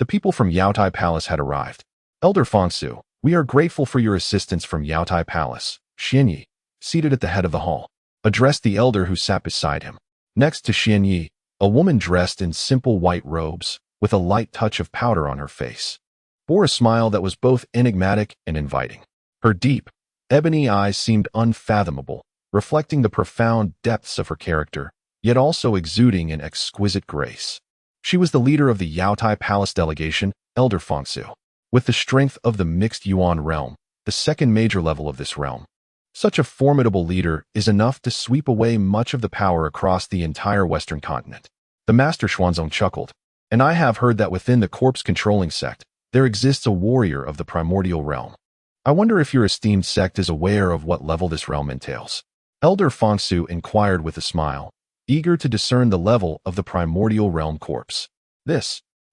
the people from Yaotai Palace had arrived. Elder Fangsu, we are grateful for your assistance from Yaotai Palace. Xianyi, seated at the head of the hall, addressed the elder who sat beside him. Next to Xianyi, a woman dressed in simple white robes, with a light touch of powder on her face, bore a smile that was both enigmatic and inviting. Her deep, ebony eyes seemed unfathomable, reflecting the profound depths of her character, yet also exuding an exquisite grace. She was the leader of the Yaotai Palace delegation, Elder Fangsu. with the strength of the mixed Yuan realm, the second major level of this realm. Such a formidable leader is enough to sweep away much of the power across the entire Western continent. The Master Xuanzong chuckled. And I have heard that within the corpse-controlling sect, there exists a warrior of the primordial realm. I wonder if your esteemed sect is aware of what level this realm entails. Elder Fongsu inquired with a smile, eager to discern the level of the primordial realm corpse.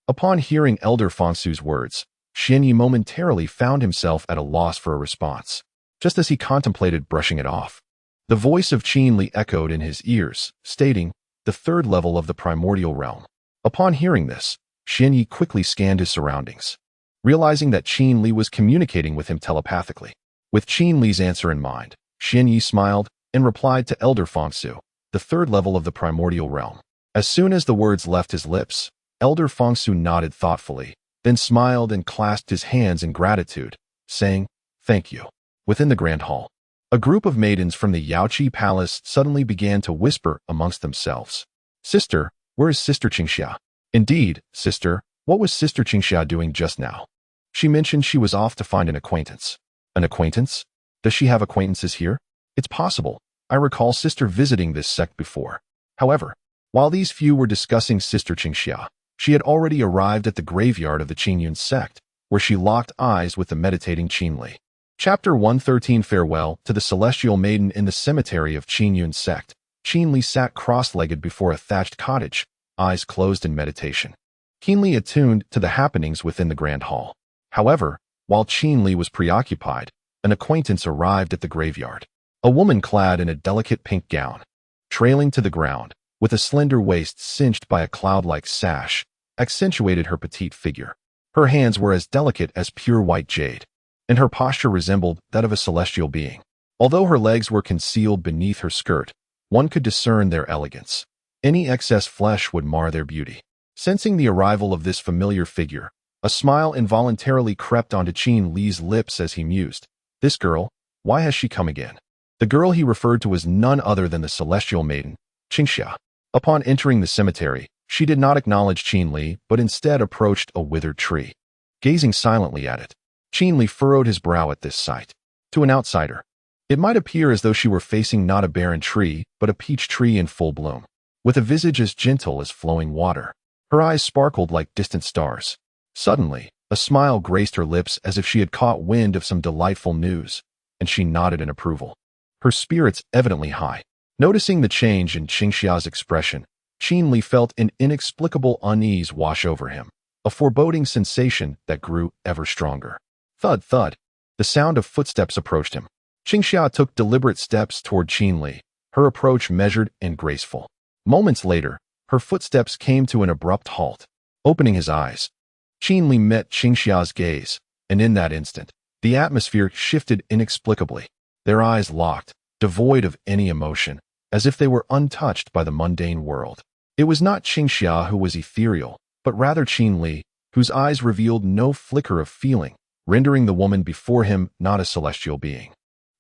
Upon hearing Elder Fongsu's words, Xianyi momentarily found himself at a loss for a response. Just as he contemplated brushing it off, the voice of Qin Li echoed in his ears, stating, the third level of the primordial realm. Upon hearing this, Xianyi quickly scanned his surroundings, realizing that Qin Li was communicating with him telepathically. With Qin Li's answer in mind, Xianyi smiled and replied to Elder Fongsu, the third level of the primordial realm. As soon as the words left his lips, Elder Fongsu nodded thoughtfully, then smiled and clasped his hands in gratitude, saying, thank you. Within the grand hall, a group of maidens from the Yaoqi Palace suddenly began to whisper amongst themselves. Sister, where is Sister Qingxia? Indeed, sister, what was Sister Qingxia doing just now? She mentioned she was off to find an acquaintance. An acquaintance? Does she have acquaintances here? It's possible. I recall Sister visiting this sect before. However, while these few were discussing Sister Qingxia, she had already arrived at the graveyard of the Qingyun sect, where she locked eyes with the meditating Qin Li. Chapter 113 Farewell to the Celestial Maiden in the cemetery of Qingyun sect. Qin Li sat cross-legged before a thatched cottage, eyes closed in meditation, keenly attuned to the happenings within the grand hall. However, while Qin Li was preoccupied, an acquaintance arrived at the graveyard. A woman clad in a delicate pink gown, trailing to the ground, with a slender waist cinched by a cloud-like sash, accentuated her petite figure. Her hands were as delicate as pure white jade, and her posture resembled that of a celestial being. Although her legs were concealed beneath her skirt, one could discern their elegance. Any excess flesh would mar their beauty. Sensing the arrival of this familiar figure, a smile involuntarily crept onto Qin Li's lips as he mused. This girl, why has she come again? The girl he referred to was none other than the celestial maiden, Qingxia. Upon entering the cemetery, she did not acknowledge Qin Li, but instead approached a withered tree. Gazing silently at it, Qin Li furrowed his brow at this sight. To an outsider, it might appear as though she were facing not a barren tree, but a peach tree in full bloom. With a visage as gentle as flowing water, her eyes sparkled like distant stars. Suddenly, a smile graced her lips as if she had caught wind of some delightful news, and she nodded in approval, her spirits evidently high. Noticing the change in Qingxia's expression, Qin Li felt an inexplicable unease wash over him, a foreboding sensation that grew ever stronger. Thud, thud. The sound of footsteps approached him. Qingxia took deliberate steps toward Qin Li, her approach measured and graceful. Moments later, her footsteps came to an abrupt halt. Opening his eyes, Qin Li met Qingxia's gaze, and in that instant, the atmosphere shifted inexplicably. Their eyes locked, devoid of any emotion, as if they were untouched by the mundane world. It was not Qingxia who was ethereal, but rather Qin Li, whose eyes revealed no flicker of feeling, rendering the woman before him not a celestial being,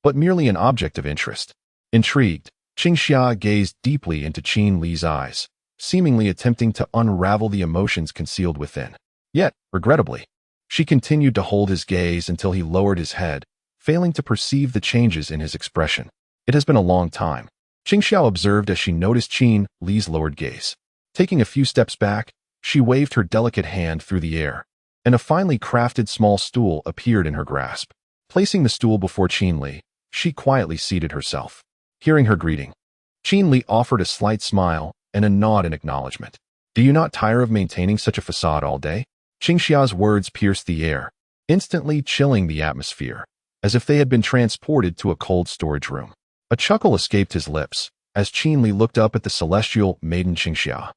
but merely an object of interest. Intrigued, Qingxia gazed deeply into Qin Li's eyes, seemingly attempting to unravel the emotions concealed within. Yet, regrettably, she continued to hold his gaze until he lowered his head, failing to perceive the changes in his expression. It has been a long time, Qingxia observed as she noticed Qin Li's lowered gaze. Taking a few steps back, she waved her delicate hand through the air, and a finely crafted small stool appeared in her grasp. Placing the stool before Qin Li, she quietly seated herself. Hearing her greeting, Qin Li offered a slight smile and a nod in acknowledgement. Do you not tire of maintaining such a facade all day? Qingxia's words pierced the air, instantly chilling the atmosphere, as if they had been transported to a cold storage room. A chuckle escaped his lips as Qin Li looked up at the celestial maiden Qingxia,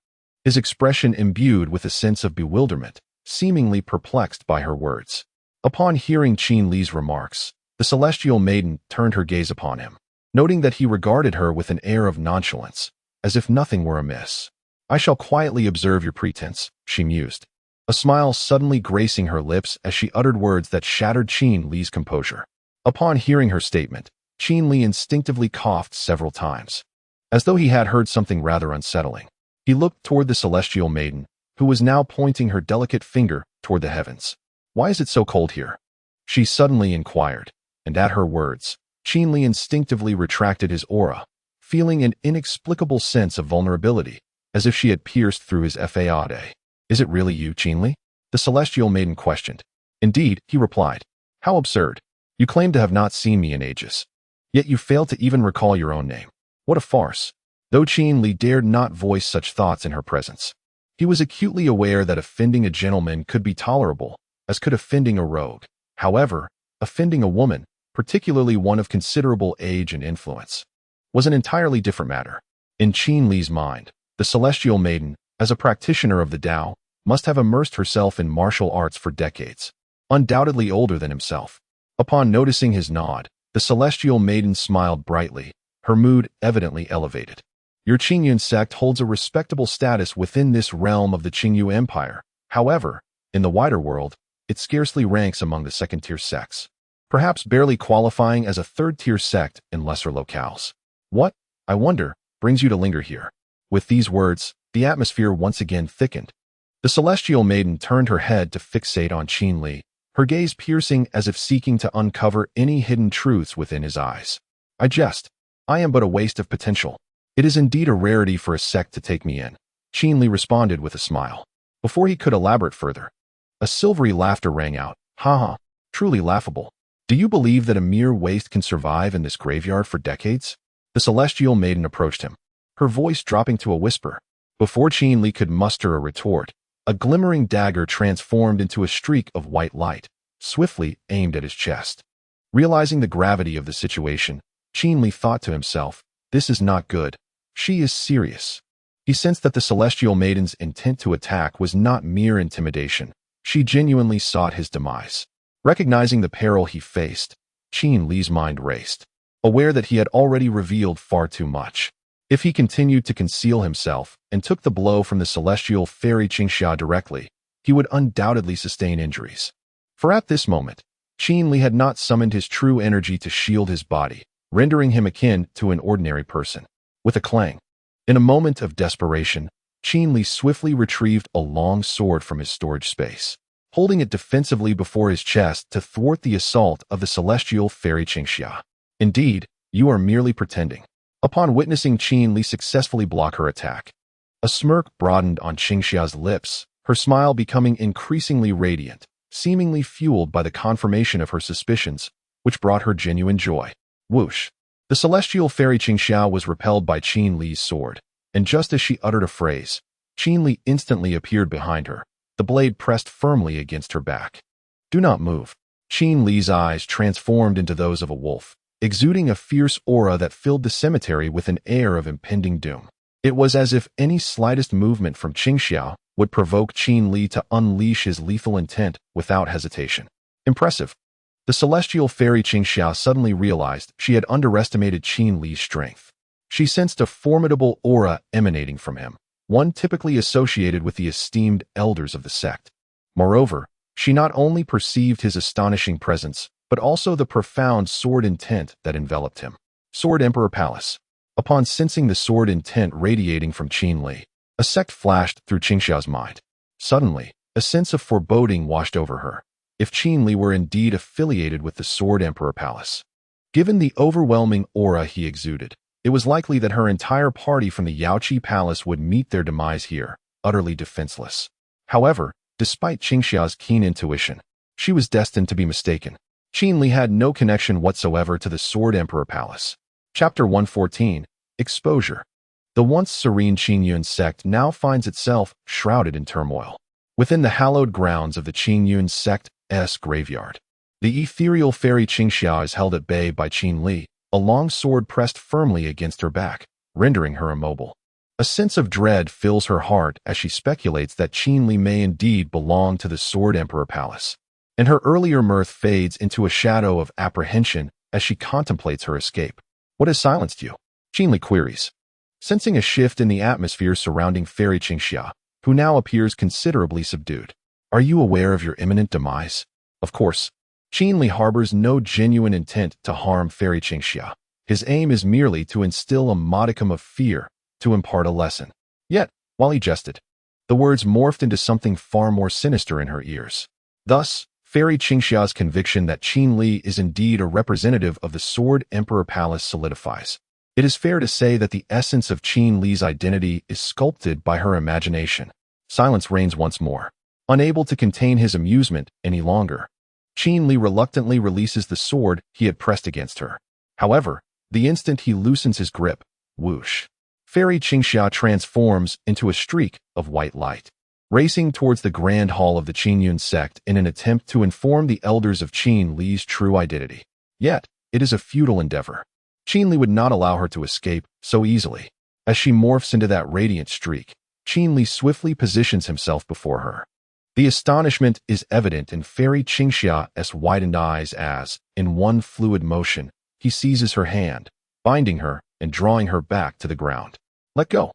his expression imbued with a sense of bewilderment, seemingly perplexed by her words. Upon hearing Qin Li's remarks, the celestial maiden turned her gaze upon him, noting that he regarded her with an air of nonchalance, as if nothing were amiss. I shall quietly observe your pretense, she mused, a smile suddenly gracing her lips as she uttered words that shattered Qin Li's composure. Upon hearing her statement, Qin Li instinctively coughed several times, as though he had heard something rather unsettling. He looked toward the celestial maiden, who was now pointing her delicate finger toward the heavens. Why is it so cold here? She suddenly inquired, and at her words, Qin Li instinctively retracted his aura, feeling an inexplicable sense of vulnerability, as if she had pierced through his faade. Is it really you, Qin Li? The celestial maiden questioned. Indeed, he replied. How absurd. You claim to have not seen me in ages. Yet you fail to even recall your own name. What a farce. Though Qin Li dared not voice such thoughts in her presence, he was acutely aware that offending a gentleman could be tolerable, as could offending a rogue. However, offending a woman, particularly one of considerable age and influence, was an entirely different matter. In Qin Li's mind, the celestial maiden, as a practitioner of the Tao, must have immersed herself in martial arts for decades, undoubtedly older than himself. Upon noticing his nod, the celestial maiden smiled brightly, her mood evidently elevated. Your Qingyun sect holds a respectable status within this realm of the Qingyu Empire. However, in the wider world, it scarcely ranks among the second-tier sects, perhaps barely qualifying as a third-tier sect in lesser locales. What, I wonder, brings you to linger here? With these words, the atmosphere once again thickened. The celestial maiden turned her head to fixate on Qin Li, her gaze piercing as if seeking to uncover any hidden truths within his eyes. I jest. I am but a waste of potential. It is indeed a rarity for a sect to take me in, Qin Li responded with a smile. Before he could elaborate further, a silvery laughter rang out. Ha ha, truly laughable. Do you believe that a mere waste can survive in this graveyard for decades? The celestial maiden approached him, her voice dropping to a whisper. Before Qin Li could muster a retort, a glimmering dagger transformed into a streak of white light, swiftly aimed at his chest. Realizing the gravity of the situation, Qin Li thought to himself, this is not good. She is serious. He sensed that the celestial maiden's intent to attack was not mere intimidation. She genuinely sought his demise. Recognizing the peril he faced, Qin Li's mind raced, aware that he had already revealed far too much. If he continued to conceal himself and took the blow from the celestial fairy Qingxia directly, he would undoubtedly sustain injuries. For at this moment, Qin Li had not summoned his true energy to shield his body, rendering him akin to an ordinary person. With a clang, in a moment of desperation, Qin Li swiftly retrieved a long sword from his storage space, holding it defensively before his chest to thwart the assault of the celestial fairy Qingxia. Indeed, you are merely pretending. Upon witnessing Qin Li successfully block her attack, a smirk broadened on Qingxia's lips, her smile becoming increasingly radiant, seemingly fueled by the confirmation of her suspicions, which brought her genuine joy. Whoosh! The celestial fairy Qingxia was repelled by Qin Li's sword, and just as she uttered a phrase, Qin Li instantly appeared behind her, the blade pressed firmly against her back. Do not move. Qin Li's eyes transformed into those of a wolf, exuding a fierce aura that filled the cemetery with an air of impending doom. It was as if any slightest movement from Qingxia would provoke Qin Li to unleash his lethal intent without hesitation. Impressive. The celestial fairy Qingxia suddenly realized she had underestimated Qin Li's strength. She sensed a formidable aura emanating from him, one typically associated with the esteemed elders of the sect. Moreover, she not only perceived his astonishing presence, but also the profound sword intent that enveloped him. Sword Emperor Palace. Upon sensing the sword intent radiating from Qin Li, a sect flashed through Qingxia's mind. Suddenly, a sense of foreboding washed over her. If Qin Li were indeed affiliated with the Sword Emperor Palace, given the overwhelming aura he exuded, it was likely that her entire party from the Yaoqi Palace would meet their demise here, utterly defenseless. However, despite Qingxia's keen intuition, she was destined to be mistaken. Qin Li had no connection whatsoever to the Sword Emperor Palace. Chapter 114, Exposure. The once serene Qingyun sect now finds itself shrouded in turmoil. Within the hallowed grounds of the Qingyun sect's graveyard, the ethereal fairy Qingxia is held at bay by Qin Li, a long sword pressed firmly against her back, rendering her immobile. A sense of dread fills her heart as she speculates that Qin Li may indeed belong to the Sword Emperor Palace, and her earlier mirth fades into a shadow of apprehension as she contemplates her escape. What has silenced you? Qin Li queries, sensing a shift in the atmosphere surrounding fairy Qingxia, who now appears considerably subdued. Are you aware of your imminent demise? Of course, Qin Li harbors no genuine intent to harm fairy Qingxia. His aim is merely to instill a modicum of fear, to impart a lesson. Yet, while he jested, the words morphed into something far more sinister in her ears. Thus, Fairy Qingxia's conviction that Qin Li is indeed a representative of the Sword Emperor Palace solidifies. It is fair to say that the essence of Qin Li's identity is sculpted by her imagination. Silence reigns once more. Unable to contain his amusement any longer, Qin Li reluctantly releases the sword he had pressed against her. However, the instant he loosens his grip, whoosh, Fairy Qingxia transforms into a streak of white light, racing towards the grand hall of the Qingyun sect in an attempt to inform the elders of Qin Li's true identity. Yet, it is a futile endeavor. Qin Li would not allow her to escape so easily. As she morphs into that radiant streak, Qin Li swiftly positions himself before her. The astonishment is evident in Fairy Qingxia's widened eyes as, in one fluid motion, he seizes her hand, binding her and drawing her back to the ground. Let go.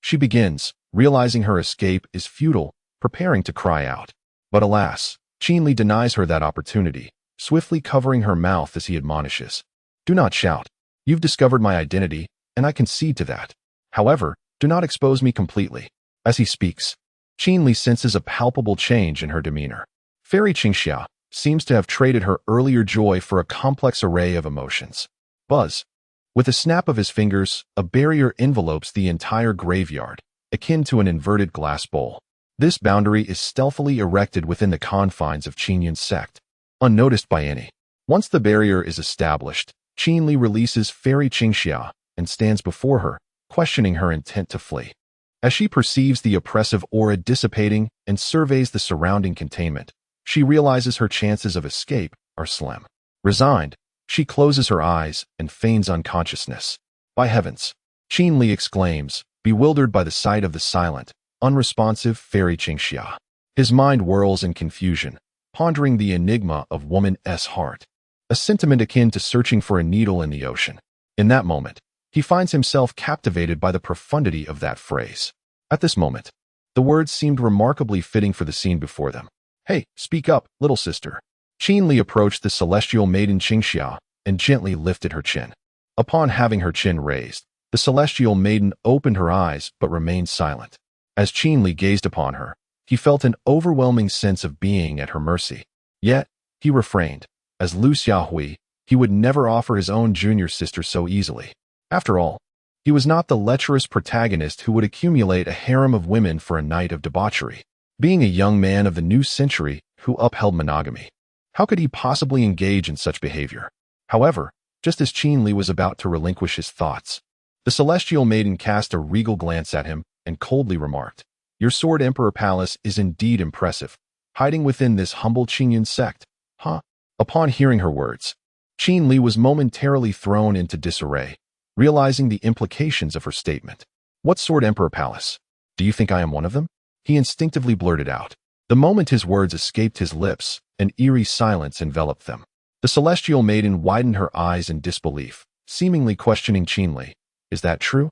She begins, realizing her escape is futile, preparing to cry out. But alas, Qin Li denies her that opportunity, swiftly covering her mouth as he admonishes. Do not shout. You've discovered my identity, and I concede to that. However, do not expose me completely. As he speaks, Qin Li senses a palpable change in her demeanor. Fairy Qingxia seems to have traded her earlier joy for a complex array of emotions. Buzz. With a snap of his fingers, a barrier envelopes the entire graveyard, akin to an inverted glass bowl. This boundary is stealthily erected within the confines of Qingyun sect, unnoticed by any. Once the barrier is established, Qin Li releases Fairy Qingxia and stands before her, questioning her intent to flee. As she perceives the oppressive aura dissipating and surveys the surrounding containment, she realizes her chances of escape are slim. Resigned, she closes her eyes and feigns unconsciousness. By heavens! Qin Li exclaims, bewildered by the sight of the silent, unresponsive Fairy Qingxia. His mind whirls in confusion, pondering the enigma of woman's heart, a sentiment akin to searching for a needle in the ocean. In that moment, he finds himself captivated by the profundity of that phrase. At this moment, the words seemed remarkably fitting for the scene before them. Hey, speak up, little sister. Qin Li approached the celestial maiden Qingxia and gently lifted her chin. Upon having her chin raised, the celestial maiden opened her eyes but remained silent. As Qin Li gazed upon her, he felt an overwhelming sense of being at her mercy. Yet, he refrained. As Lu Xiaohui, he would never offer his own junior sister so easily. After all, he was not the lecherous protagonist who would accumulate a harem of women for a night of debauchery. Being a young man of the new century who upheld monogamy, how could he possibly engage in such behavior? However, just as Qin Li was about to relinquish his thoughts, the celestial maiden cast a regal glance at him and coldly remarked, Your Sword Emperor Palace is indeed impressive, hiding within this humble Qingyun sect, huh? Upon hearing her words, Qin Li was momentarily thrown into disarray, realizing the implications of her statement. What Sword Emperor Palace? Do you think I am one of them? He instinctively blurted out. The moment his words escaped his lips, an eerie silence enveloped them. The celestial maiden widened her eyes in disbelief, seemingly questioning Qin Li. Is that true?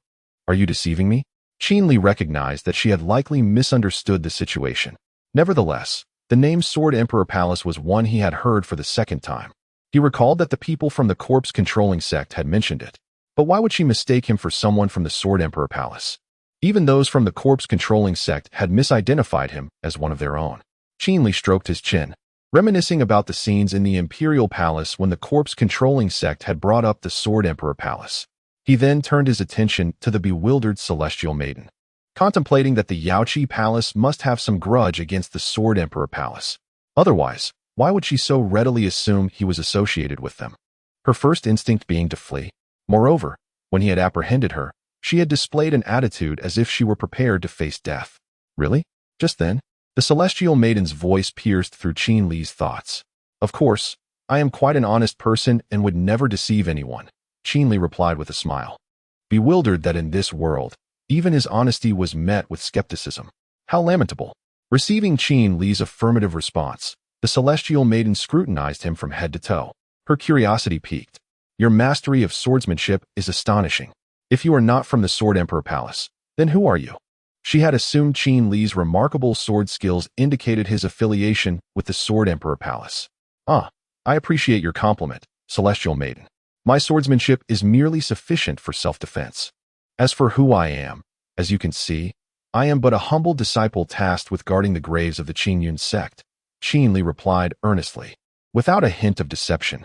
Are you deceiving me? Qin Li recognized that she had likely misunderstood the situation. Nevertheless, the name Sword Emperor Palace was one he had heard for the second time. He recalled that the people from the corpse-controlling sect had mentioned it. But why would she mistake him for someone from the Sword Emperor Palace? Even those from the corpse-controlling sect had misidentified him as one of their own. Qin Li stroked his chin, reminiscing about the scenes in the Imperial Palace when the corpse-controlling sect had brought up the Sword Emperor Palace. He then turned his attention to the bewildered celestial maiden, contemplating that the Yaoqi Palace must have some grudge against the Sword Emperor Palace. Otherwise, why would she so readily assume he was associated with them? Her first instinct being to flee. Moreover, when he had apprehended her, she had displayed an attitude as if she were prepared to face death. Really? Just then, the celestial maiden's voice pierced through Qin Li's thoughts. Of course, I am quite an honest person and would never deceive anyone, Qin Li replied with a smile, bewildered that in this world, even his honesty was met with skepticism. How lamentable. Receiving Qin Li's affirmative response, the celestial maiden scrutinized him from head to toe. Her curiosity piqued. Your mastery of swordsmanship is astonishing. If you are not from the Sword Emperor Palace, then who are you? She had assumed Qin Li's remarkable sword skills indicated his affiliation with the Sword Emperor Palace. I appreciate your compliment, Celestial Maiden. My swordsmanship is merely sufficient for self-defense. As for who I am, as you can see, I am but a humble disciple tasked with guarding the graves of the Qingyun sect. Qin Li replied earnestly, without a hint of deception.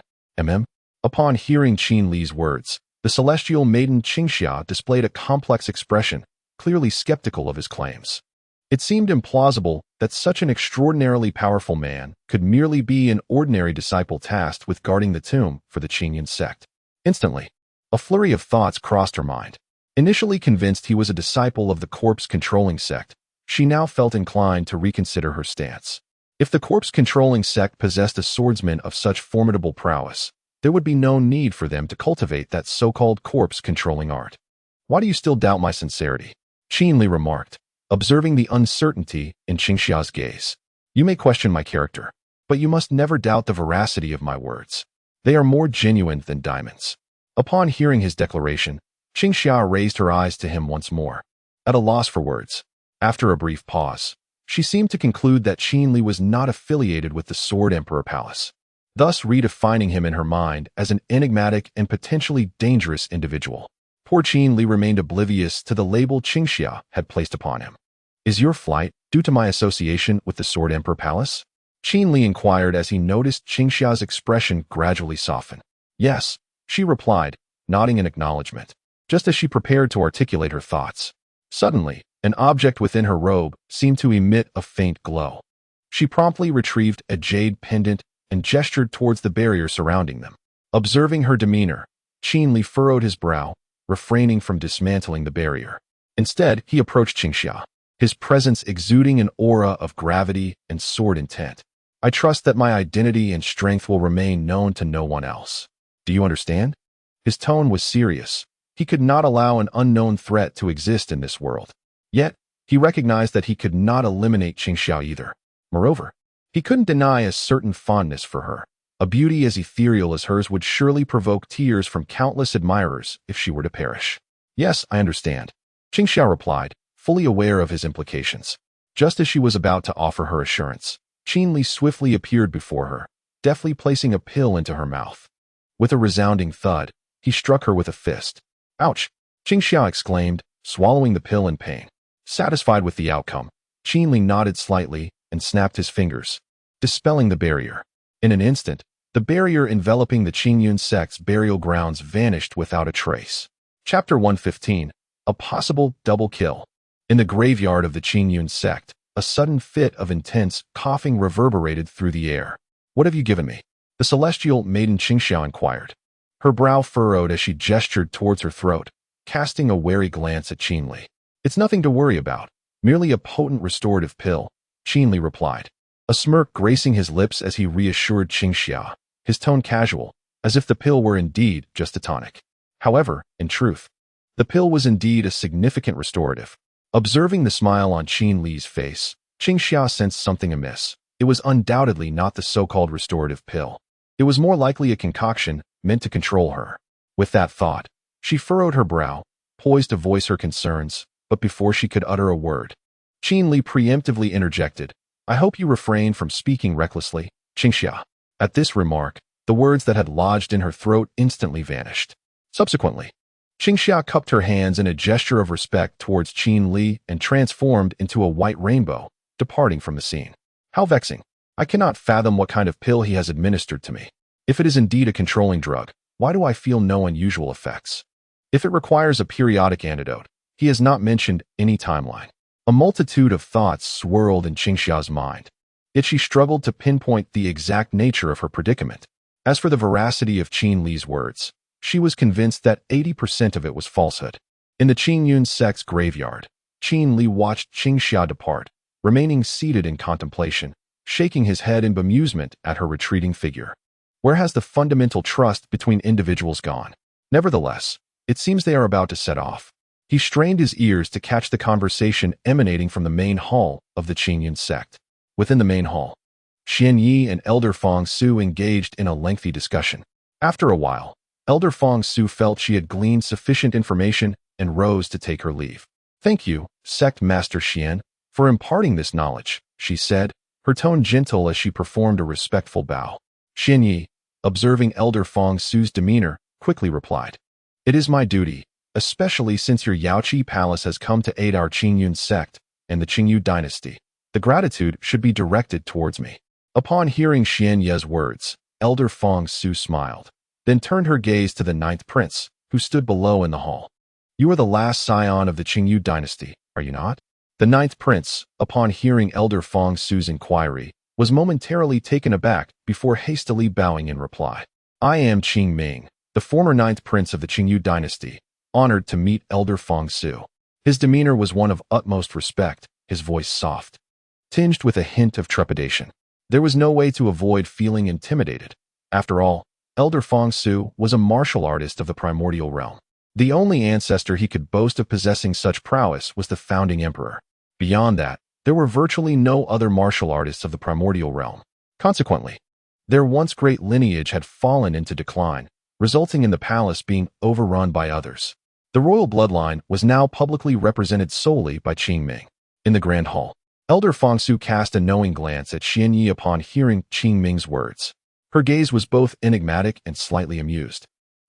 Upon hearing Qin Li's words, the celestial maiden Qingxia displayed a complex expression, clearly skeptical of his claims. It seemed implausible that such an extraordinarily powerful man could merely be an ordinary disciple tasked with guarding the tomb for the Qingyun sect. Instantly, a flurry of thoughts crossed her mind. Initially convinced he was a disciple of the corpse-controlling sect, she now felt inclined to reconsider her stance. If the corpse-controlling sect possessed a swordsman of such formidable prowess, there would be no need for them to cultivate that so-called corpse-controlling art. Why do you still doubt my sincerity? Qin Li remarked, observing the uncertainty in Qingxia's gaze. You may question my character, but you must never doubt the veracity of my words. They are more genuine than diamonds. Upon hearing his declaration, Qingxia raised her eyes to him once more, at a loss for words. After a brief pause, she seemed to conclude that Qin Li was not affiliated with the Sword Emperor Palace, thus redefining him in her mind as an enigmatic and potentially dangerous individual. Poor Qin Li remained oblivious to the label Qingxia had placed upon him. Is your flight due to my association with the Sword Emperor Palace? Qin Li inquired as he noticed Qingxia's expression gradually soften. Yes, she replied, nodding in acknowledgement, just as she prepared to articulate her thoughts. Suddenly, an object within her robe seemed to emit a faint glow. She promptly retrieved a jade pendant and gestured towards the barrier surrounding them. Observing her demeanor, Qin Li furrowed his brow, refraining from dismantling the barrier. Instead, he approached Qingxia, his presence exuding an aura of gravity and sword intent. I trust that my identity and strength will remain known to no one else. Do you understand? His tone was serious. He could not allow an unknown threat to exist in this world. Yet, he recognized that he could not eliminate Qingxia either. Moreover, he couldn't deny a certain fondness for her. A beauty as ethereal as hers would surely provoke tears from countless admirers if she were to perish. Yes, I understand, Qingxia replied, fully aware of his implications. Just as she was about to offer her assurance, Qin Li swiftly appeared before her, deftly placing a pill into her mouth. With a resounding thud, he struck her with a fist. Ouch! Qingxia exclaimed, swallowing the pill in pain. Satisfied with the outcome, Qin Li nodded slightly and snapped his fingers, dispelling the barrier. In an instant, the barrier enveloping the Qingyun sect's burial grounds vanished without a trace. Chapter 115. A possible double kill. In the graveyard of the Qingyun sect, a sudden fit of intense coughing reverberated through the air. What have you given me? The celestial maiden Qingxia inquired. Her brow furrowed as she gestured towards her throat, casting a wary glance at Qin Li. It's nothing to worry about, merely a potent restorative pill, Qin Li replied, a smirk gracing his lips as he reassured Qingxia, his tone casual, as if the pill were indeed just a tonic. However, in truth, the pill was indeed a significant restorative. Observing the smile on Qin Li's face, Qingxia sensed something amiss. It was undoubtedly not the so-called restorative pill. It was more likely a concoction meant to control her. With that thought, she furrowed her brow, poised to voice her concerns, but before she could utter a word, Qin Li preemptively interjected, I hope you refrain from speaking recklessly, Qingxia. At this remark, the words that had lodged in her throat instantly vanished. Subsequently, Qingxia cupped her hands in a gesture of respect towards Qin Li and transformed into a white rainbow, departing from the scene. How vexing. I cannot fathom what kind of pill he has administered to me. If it is indeed a controlling drug, why do I feel no unusual effects? If it requires a periodic antidote, he has not mentioned any timeline. A multitude of thoughts swirled in Qingxia's mind, yet she struggled to pinpoint the exact nature of her predicament. As for the veracity of Qin Li's words, she was convinced that 80% of it was falsehood. In the Qingyun sect's graveyard, Qin Li watched Qingxia depart, remaining seated in contemplation, shaking his head in bemusement at her retreating figure. Where has the fundamental trust between individuals gone? Nevertheless, it seems they are about to set off. He strained his ears to catch the conversation emanating from the main hall of the Qingyun sect. Within the main hall, Xian Yi and Elder Fong Su engaged in a lengthy discussion. After a while, Elder Fong Su felt she had gleaned sufficient information and rose to take her leave. Thank you, Sect Master Xian, for imparting this knowledge, she said, her tone gentle as she performed a respectful bow. Xian Yi, observing Elder Fong Su's demeanor, quickly replied, It is my duty, especially since your Yaoqi Palace has come to aid our Qingyun sect and the Qingyu dynasty. The gratitude should be directed towards me. Upon hearing Xian Ye's words, Elder Fong Su smiled, then turned her gaze to the ninth prince, who stood below in the hall. You are the last scion of the Qingyu dynasty, are you not? The ninth prince, upon hearing Elder Fong Su's inquiry, was momentarily taken aback before hastily bowing in reply. I am Qing Ming, the former ninth prince of the Qingyu dynasty, honored to meet Elder Fong Su. His demeanor was one of utmost respect, his voice soft, tinged with a hint of trepidation. There was no way to avoid feeling intimidated. After all, Elder Fong Su was a martial artist of the primordial realm. The only ancestor he could boast of possessing such prowess was the founding emperor. Beyond that, there were virtually no other martial artists of the primordial realm. Consequently, their once great lineage had fallen into decline, resulting in the palace being overrun by others. The royal bloodline was now publicly represented solely by Qing Ming. In the Grand Hall, Elder Fong Su cast a knowing glance at Xian Yi upon hearing Qing Ming's words. Her gaze was both enigmatic and slightly amused,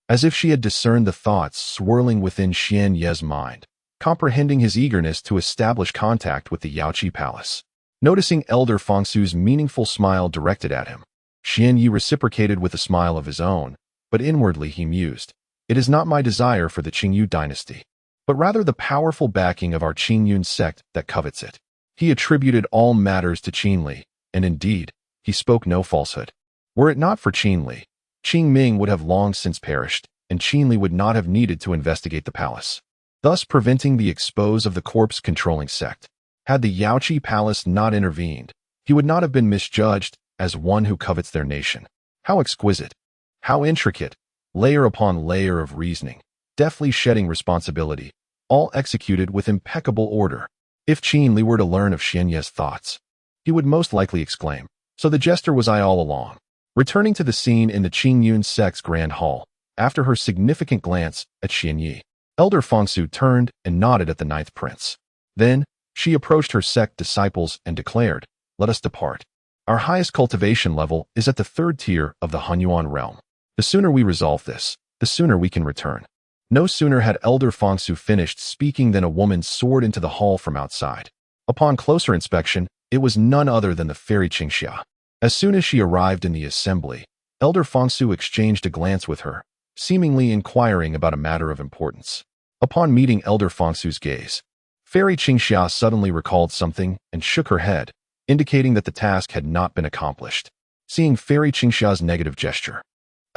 as if she had discerned the thoughts swirling within Xian Ye's mind, comprehending his eagerness to establish contact with the Yaoqi Palace. Noticing Elder Fong Su's meaningful smile directed at him, Xian Yi reciprocated with a smile of his own, but inwardly he mused, It is not my desire for the Qingyu dynasty, but rather the powerful backing of our Qingyun sect that covets it. He attributed all matters to Qin Li, and indeed, he spoke no falsehood. Were it not for Qin Li, Qing Ming would have long since perished, and Qin Li would not have needed to investigate the palace, thus preventing the expose of the corpse-controlling sect. Had the Yaoqi Palace not intervened, he would not have been misjudged as one who covets their nation. How exquisite, how intricate, layer upon layer of reasoning, deftly shedding responsibility, all executed with impeccable order. If Qin Li were to learn of Xian Ye's thoughts, he would most likely exclaim, So the jester was I all along. Returning to the scene in the Qingyun sect's grand hall, after her significant glance at Xian Yi, Elder Fong Su turned and nodded at the ninth prince. Then, she approached her sect disciples and declared, Let us depart. Our highest cultivation level is at the third tier of the Hunyuan realm. The sooner we resolve this, the sooner we can return. No sooner had Elder Fong Su finished speaking than a woman soared into the hall from outside. Upon closer inspection, it was none other than the fairy Qingxia. As soon as she arrived in the assembly, Elder Fong Su exchanged a glance with her, seemingly inquiring about a matter of importance. Upon meeting Elder Fong Su's gaze, Fairy Qingxia suddenly recalled something and shook her head, indicating that the task had not been accomplished. Seeing Fairy Qingxia's negative gesture,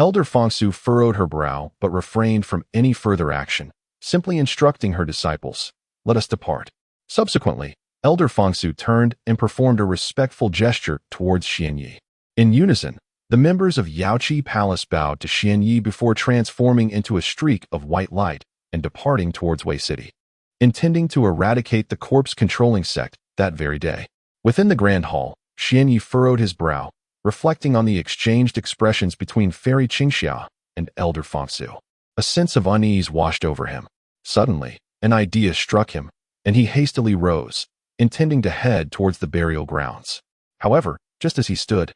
Elder Fong Su furrowed her brow but refrained from any further action, simply instructing her disciples, Let us depart. Subsequently, Elder Fong Su turned and performed a respectful gesture towards Xian Yi. In unison, the members of Yaoqi Palace bowed to Xian Yi before transforming into a streak of white light and departing towards Wei City, intending to eradicate the corpse-controlling sect that very day. Within the Grand Hall, Xian Yi furrowed his brow, reflecting on the exchanged expressions between Fairy Qingxia and Elder Fong Su. A sense of unease washed over him. Suddenly, an idea struck him, and he hastily rose, intending to head towards the burial grounds. However, just as he stood,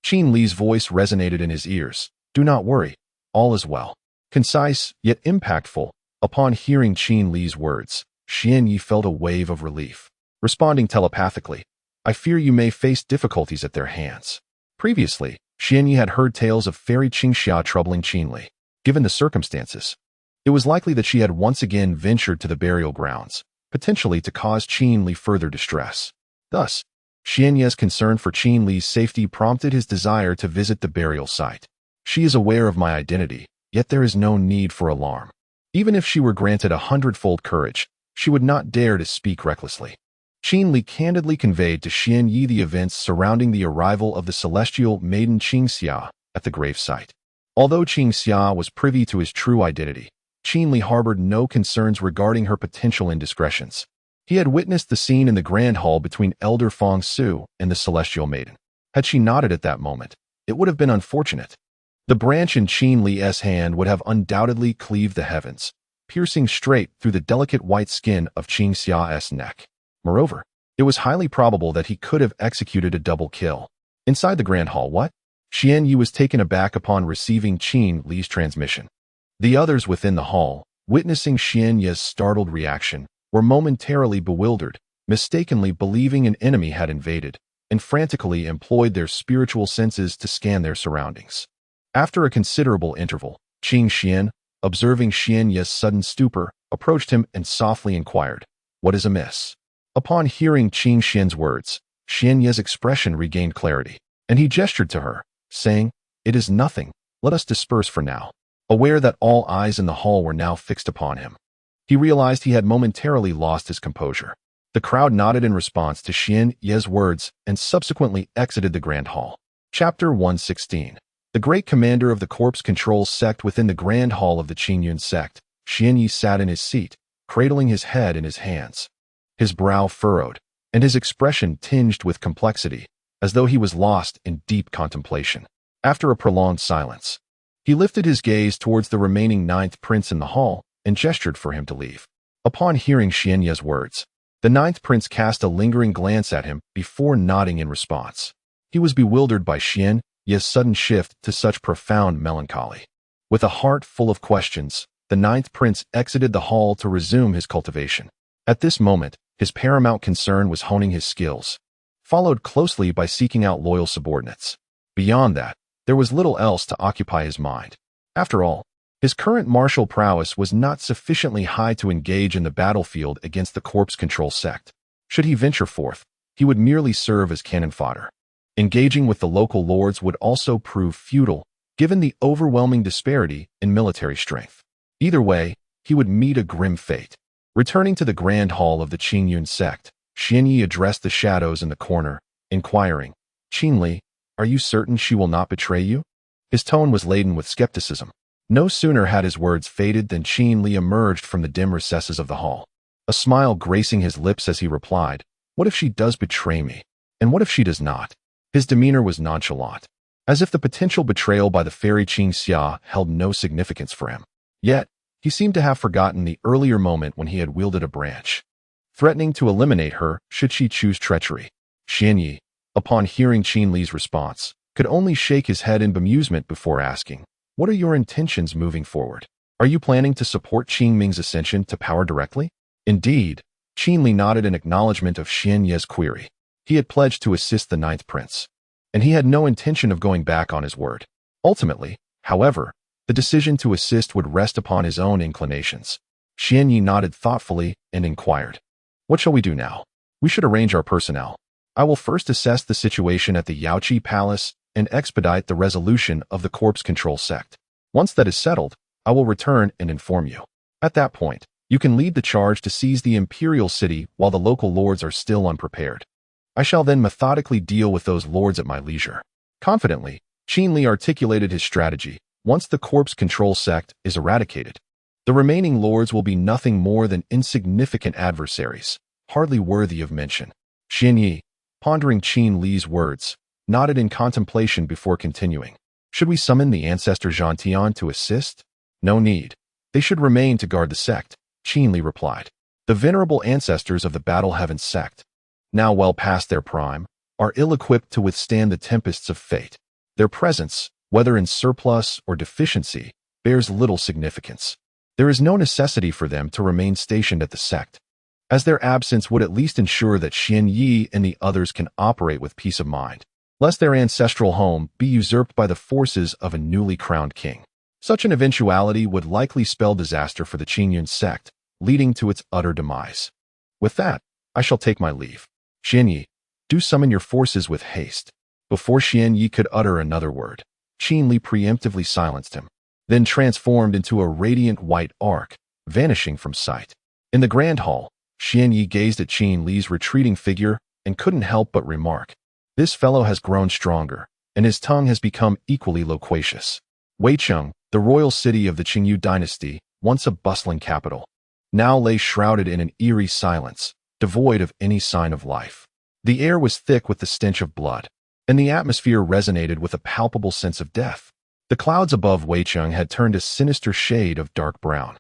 Qin Li's voice resonated in his ears. Do not worry, all is well. Concise, yet impactful, upon hearing Qin Li's words, Xian Yi felt a wave of relief. Responding telepathically, I fear you may face difficulties at their hands. Previously, Xian Yi had heard tales of Fairy Qingxia troubling Qin Li. Given the circumstances, it was likely that she had once again ventured to the burial grounds, potentially to cause Qin Li further distress. Thus, Xian Ye's concern for Qin Li's safety prompted his desire to visit the burial site. She is aware of my identity, yet there is no need for alarm. Even if she were granted 100-fold courage, she would not dare to speak recklessly. Qin Li candidly conveyed to Xian Yi the events surrounding the arrival of the celestial maiden Qingxia at the gravesite. Although Qingxia was privy to his true identity, Qin Li harbored no concerns regarding her potential indiscretions. He had witnessed the scene in the Grand Hall between Elder Fong Su and the celestial maiden. Had she nodded at that moment, it would have been unfortunate. The branch in Qin Li's hand would have undoubtedly cleaved the heavens, piercing straight through the delicate white skin of Qingxia's neck. Moreover, it was highly probable that he could have executed a double kill. Inside the Grand Hall, what? Xian Yi was taken aback upon receiving Qin Li's transmission. The others within the hall, witnessing Xian Yi's startled reaction, were momentarily bewildered, mistakenly believing an enemy had invaded. and frantically employed their spiritual senses to scan their surroundings. After a considerable interval, Qing Xian, observing Xian Ye's sudden stupor, approached him and softly inquired, "What is amiss?" Upon hearing Qing Xian's words, Xian Ye's expression regained clarity, and he gestured to her, saying, "It is nothing, let us disperse for now." Aware that all eyes in the hall were now fixed upon him, he realized he had momentarily lost his composure. The crowd nodded in response to Xian Ye's words and subsequently exited the Grand Hall. Chapter 116. The great commander of the corpse control sect within the Grand Hall of the Qingyun sect, Xian Yi sat in his seat, cradling his head in his hands. His brow furrowed, and his expression tinged with complexity, as though he was lost in deep contemplation. After a prolonged silence, he lifted his gaze towards the remaining ninth prince in the hall and gestured for him to leave. Upon hearing Xian Ye's words, the ninth prince cast a lingering glance at him before nodding in response. He was bewildered by Xian Ye's sudden shift to such profound melancholy. With a heart full of questions, the ninth prince exited the hall to resume his cultivation. At this moment, his paramount concern was honing his skills, followed closely by seeking out loyal subordinates. Beyond that, there was little else to occupy his mind. After all, his current martial prowess was not sufficiently high to engage in the battlefield against the corpse control sect. Should he venture forth, he would merely serve as cannon fodder. Engaging with the local lords would also prove futile, given the overwhelming disparity in military strength. Either way, he would meet a grim fate. Returning to the Grand Hall of the Qingyun sect, Xian Yi addressed the shadows in the corner, inquiring, "Qin Li, are you certain she will not betray you?" His tone was laden with skepticism. No sooner had his words faded than Qin Li emerged from the dim recesses of the hall, a smile gracing his lips as he replied, "What if she does betray me? And what if she does not?" His demeanor was nonchalant, as if the potential betrayal by the fairy Qing Xia held no significance for him. Yet, he seemed to have forgotten the earlier moment when he had wielded a branch, threatening to eliminate her should she choose treachery. Xian Yi, upon hearing Qin Li's response, could only shake his head in bemusement before asking, "What are your intentions moving forward? Are you planning to support Qing Ming's ascension to power directly?" Indeed, Qin Li nodded in acknowledgement of Xian Ye's query. He had pledged to assist the ninth prince, and he had no intention of going back on his word. Ultimately, however, the decision to assist would rest upon his own inclinations. Xian Yi nodded thoughtfully and inquired, "What shall we do now?" "We should arrange our personnel. I will first assess the situation at the Yaoqi Palace and expedite the resolution of the corpse control sect. Once that is settled, I will return and inform you. At that point, you can lead the charge to seize the imperial city while the local lords are still unprepared. I shall then methodically deal with those lords at my leisure." Confidently, Qin Li articulated his strategy. Once the corpse control sect is eradicated, the remaining lords will be nothing more than insignificant adversaries, hardly worthy of mention. Xian Yi, pondering Qin Li's words, nodded in contemplation before continuing. "Should we summon the ancestor Zhantian to assist?" "No need. They should remain to guard the sect," Qin Li replied. "The venerable ancestors of the Battle Heaven sect, now well past their prime, are ill-equipped to withstand the tempests of fate. Their presence, whether in surplus or deficiency, bears little significance. There is no necessity for them to remain stationed at the sect, as their absence would at least ensure that Xian Yi and the others can operate with peace of mind, lest their ancestral home be usurped by the forces of a newly crowned king. Such an eventuality would likely spell disaster for the Qingyun sect, leading to its utter demise. With that, I shall take my leave. Xian Yi, do summon your forces with haste." Before Xian Yi could utter another word, Qin Li preemptively silenced him, then transformed into a radiant white arc, vanishing from sight. In the Grand Hall, Xian Yi gazed at Qin Li's retreating figure and couldn't help but remark, "This fellow has grown stronger, and his tongue has become equally loquacious." Weicheng, the royal city of the Qingyu dynasty, once a bustling capital, now lay shrouded in an eerie silence, devoid of any sign of life. The air was thick with the stench of blood, and the atmosphere resonated with a palpable sense of death. The clouds above Weicheng had turned a sinister shade of dark brown,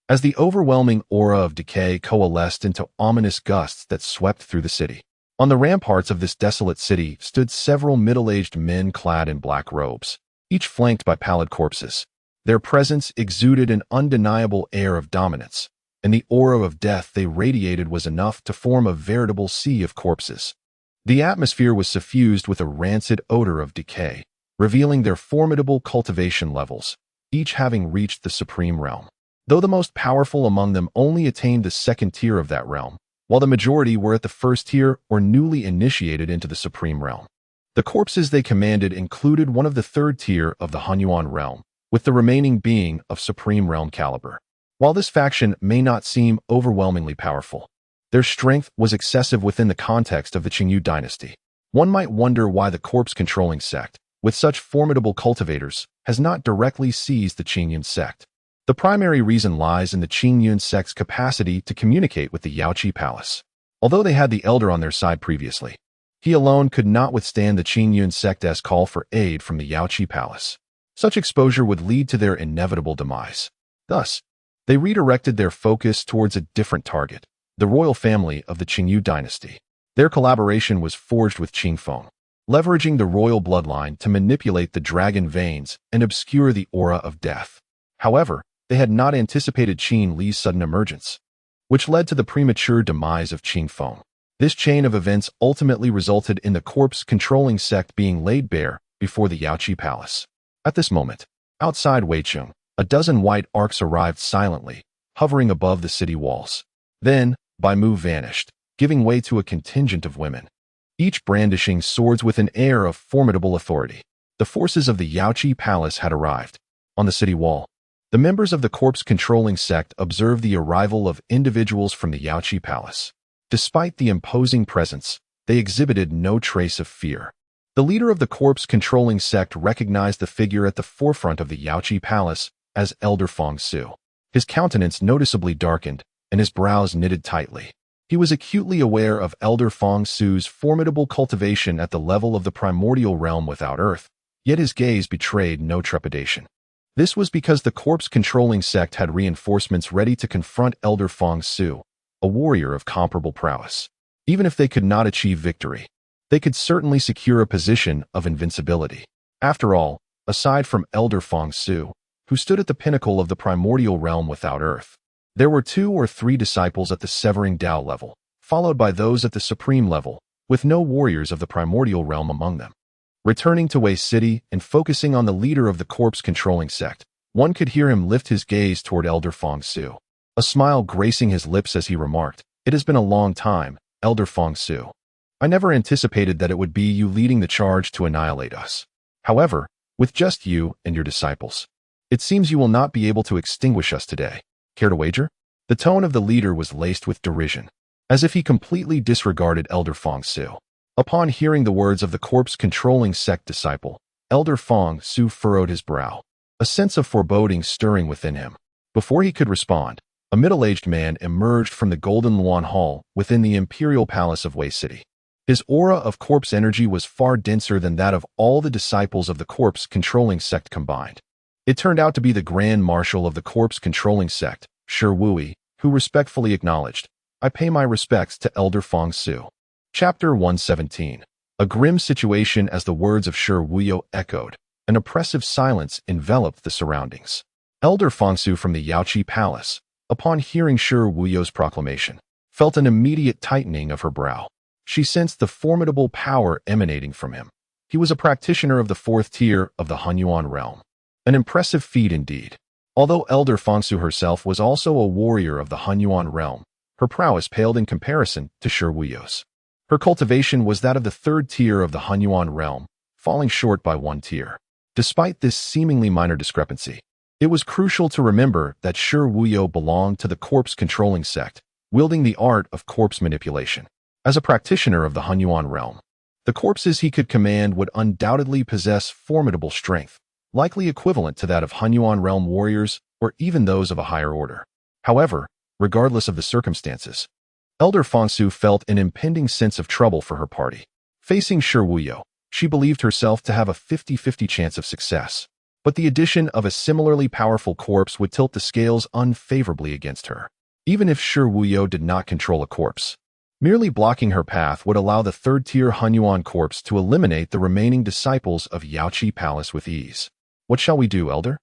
as the overwhelming aura of decay coalesced into ominous gusts that swept through the city. On the ramparts of this desolate city stood several middle-aged men clad in black robes, each flanked by pallid corpses. Their presence exuded an undeniable air of dominance, and the aura of death they radiated was enough to form a veritable sea of corpses. The atmosphere was suffused with a rancid odor of decay, revealing their formidable cultivation levels, each having reached the supreme realm. Though the most powerful among them only attained the second tier of that realm, while the majority were at the first tier or newly initiated into the supreme realm. The corpses they commanded included one of the third tier of the Hunyuan realm, with the remaining being of supreme realm caliber. While this faction may not seem overwhelmingly powerful, their strength was excessive within the context of the Qingyu dynasty. One might wonder why the corpse-controlling sect, with such formidable cultivators, has not directly seized the Qingyun sect. The primary reason lies in the Qingyun sect's capacity to communicate with the Yaoqi Palace. Although they had the Elder on their side previously, he alone could not withstand the Qingyun sect's call for aid from the Yaoqi Palace. Such exposure would lead to their inevitable demise. Thus, they redirected their focus towards a different target, the royal family of the Qingyu dynasty. Their collaboration was forged with Qingfeng, leveraging the royal bloodline to manipulate the dragon veins and obscure the aura of death. However, they had not anticipated Qin Li's sudden emergence, which led to the premature demise of Qingfeng. This chain of events ultimately resulted in the corpse-controlling sect being laid bare before the Yaoqi Palace. At this moment, outside Weicheng, a dozen white arcs arrived silently, hovering above the city walls. Then, Bai Mu vanished, giving way to a contingent of women, each brandishing swords with an air of formidable authority. The forces of the Yaoqi Palace had arrived. On the city wall, the members of the corpse-controlling sect observed the arrival of individuals from the Yaoqi Palace. Despite the imposing presence, they exhibited no trace of fear. The leader of the corpse-controlling sect recognized the figure at the forefront of the Yaoqi Palace as Elder Feng Su. His countenance noticeably darkened, and his brows knitted tightly. He was acutely aware of Elder Feng Su's formidable cultivation at the level of the primordial realm without earth, yet his gaze betrayed no trepidation. This was because the corpse-controlling sect had reinforcements ready to confront Elder Feng Su, a warrior of comparable prowess. Even if they could not achieve victory, they could certainly secure a position of invincibility. After all, aside from Elder Feng Su, who stood at the pinnacle of the primordial realm without earth, there were 2 or 3 disciples at the Severing Dao level, followed by those at the supreme level, with no warriors of the primordial realm among them. Returning to Wei City and focusing on the leader of the corpse-controlling sect, one could hear him lift his gaze toward Elder Feng Su. A smile gracing his lips as he remarked, "It has been a long time, Elder Feng Su. I never anticipated that it would be you leading the charge to annihilate us. However, with just you and your disciples, it seems you will not be able to extinguish us today. Care to wager?" The tone of the leader was laced with derision, as if he completely disregarded Elder Feng Su. Upon hearing the words of the corpse-controlling sect disciple, Elder Feng Su furrowed his brow, a sense of foreboding stirring within him. Before he could respond, a middle-aged man emerged from the Golden Luan Hall within the Imperial Palace of Wei City. His aura of corpse energy was far denser than that of all the disciples of the corpse-controlling sect combined. It turned out to be the Grand Marshal of the corpse-controlling sect, Shi Wui, who respectfully acknowledged, "I pay my respects to Elder Feng Su." Chapter 117. A grim situation as the words of Shi Wuyo echoed. An oppressive silence enveloped the surroundings. Elder Feng Su from the Yaoqi Palace, upon hearing Shi Wuyo's proclamation, felt an immediate tightening of her brow. She sensed the formidable power emanating from him. He was a practitioner of the 4th tier of the Hunyuan realm. An impressive feat indeed. Although Elder Feng Su herself was also a warrior of the Hunyuan realm, her prowess paled in comparison to Shi Wuyo's. Her cultivation was that of the 3rd tier of the Hunyuan realm, falling short by 1 tier. Despite this seemingly minor discrepancy, it was crucial to remember that Shi Wuyo belonged to the corpse-controlling sect, wielding the art of corpse manipulation. As a practitioner of the Hunyuan realm, the corpses he could command would undoubtedly possess formidable strength, likely equivalent to that of Hunyuan realm warriors or even those of a higher order. However, regardless of the circumstances, Elder Feng Su felt an impending sense of trouble for her party. Facing Shi Wuyo, she believed herself to have a 50-50 chance of success. But the addition of a similarly powerful corpse would tilt the scales unfavorably against her. Even if Shi Wuyo did not control a corpse, merely blocking her path would allow the 3rd-tier Hunyuan corpse to eliminate the remaining disciples of Yaoqi Palace with ease. "What shall we do, Elder?"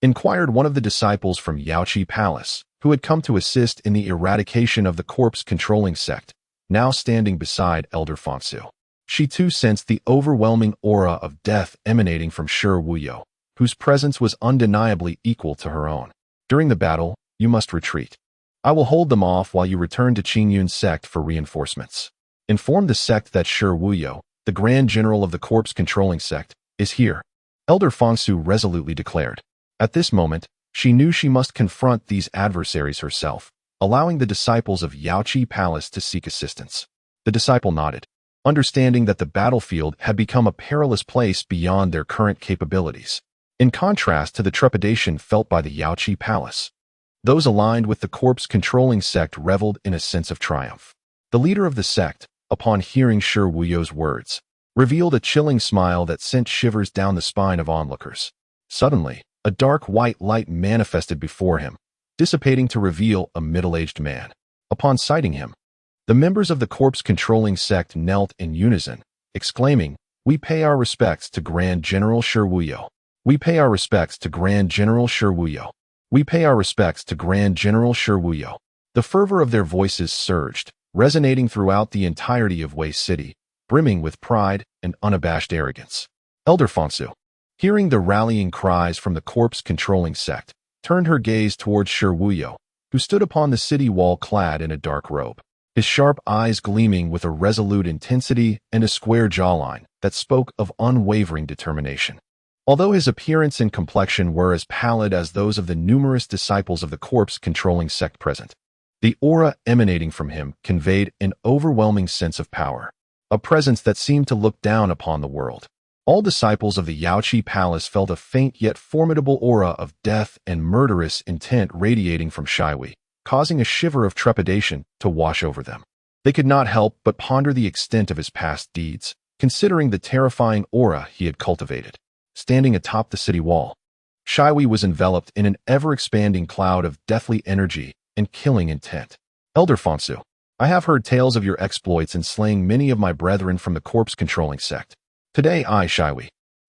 inquired one of the disciples from Yaoqi Palace, who had come to assist in the eradication of the corpse-controlling sect, now standing beside Elder Feng Su. She too sensed the overwhelming aura of death emanating from Shi Wuyo, whose presence was undeniably equal to her own. During the battle, you must retreat. I will hold them off while you return to Qingyun's sect for reinforcements. Inform the sect that Shi Wuyo, the Grand General of the corpse-controlling sect, is here, Elder Fangsu resolutely declared. At this moment, she knew she must confront these adversaries herself, allowing the disciples of Yaoqi Palace to seek assistance. The disciple nodded, understanding that the battlefield had become a perilous place beyond their current capabilities, in contrast to the trepidation felt by the Yaoqi Palace. Those aligned with the corpse-controlling sect reveled in a sense of triumph. The leader of the sect, upon hearing Shi Wuyo's words, revealed a chilling smile that sent shivers down the spine of onlookers. Suddenly, a dark white light manifested before him, dissipating to reveal a middle-aged man. Upon sighting him, the members of the corpse-controlling sect knelt in unison, exclaiming, "We pay our respects to Grand General Shi Wuyo. We pay our respects to Grand General Shi Wuyo. We pay our respects to Grand General Shi Wuyo." The fervor of their voices surged, resonating throughout the entirety of Wei City, brimming with pride and unabashed arrogance. Elder Fangsu, hearing the rallying cries from the corpse-controlling sect, turned her gaze towards Shi Wuyo, who stood upon the city wall clad in a dark robe, his sharp eyes gleaming with a resolute intensity and a square jawline that spoke of unwavering determination. Although his appearance and complexion were as pallid as those of the numerous disciples of the corpse-controlling sect present, the aura emanating from him conveyed an overwhelming sense of power, a presence that seemed to look down upon the world. All disciples of the Yaoqi Palace felt a faint yet formidable aura of death and murderous intent radiating from Shiwei, causing a shiver of trepidation to wash over them. They could not help but ponder the extent of his past deeds, considering the terrifying aura he had cultivated. Standing atop the city wall, Shiwei was enveloped in an ever-expanding cloud of deathly energy and killing intent. Elder Fangsu, I have heard tales of your exploits in slaying many of my brethren from the corpse-controlling sect. Today I, Shiwei,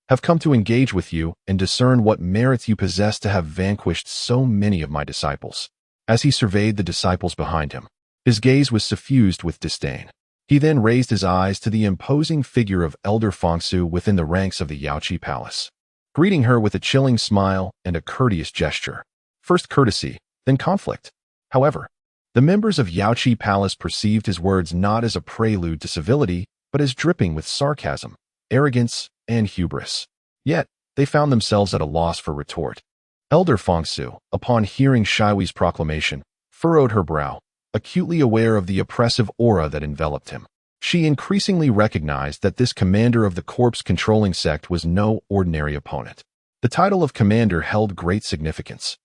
have come to engage with you and discern what merits you possess to have vanquished so many of my disciples. As he surveyed the disciples behind him, his gaze was suffused with disdain. He then raised his eyes to the imposing figure of Elder Fangsu within the ranks of the Yaoqi Palace, greeting her with a chilling smile and a courteous gesture. First courtesy, then conflict. However, the members of Yaoqi Palace perceived his words not as a prelude to civility, but as dripping with sarcasm, arrogance, and hubris. Yet, they found themselves at a loss for retort. Elder Fangsu, upon hearing Shiwei's proclamation, furrowed her brow, acutely aware of the oppressive aura that enveloped him. She increasingly recognized that this commander of the corpse-controlling sect was no ordinary opponent. The title of commander held great significance,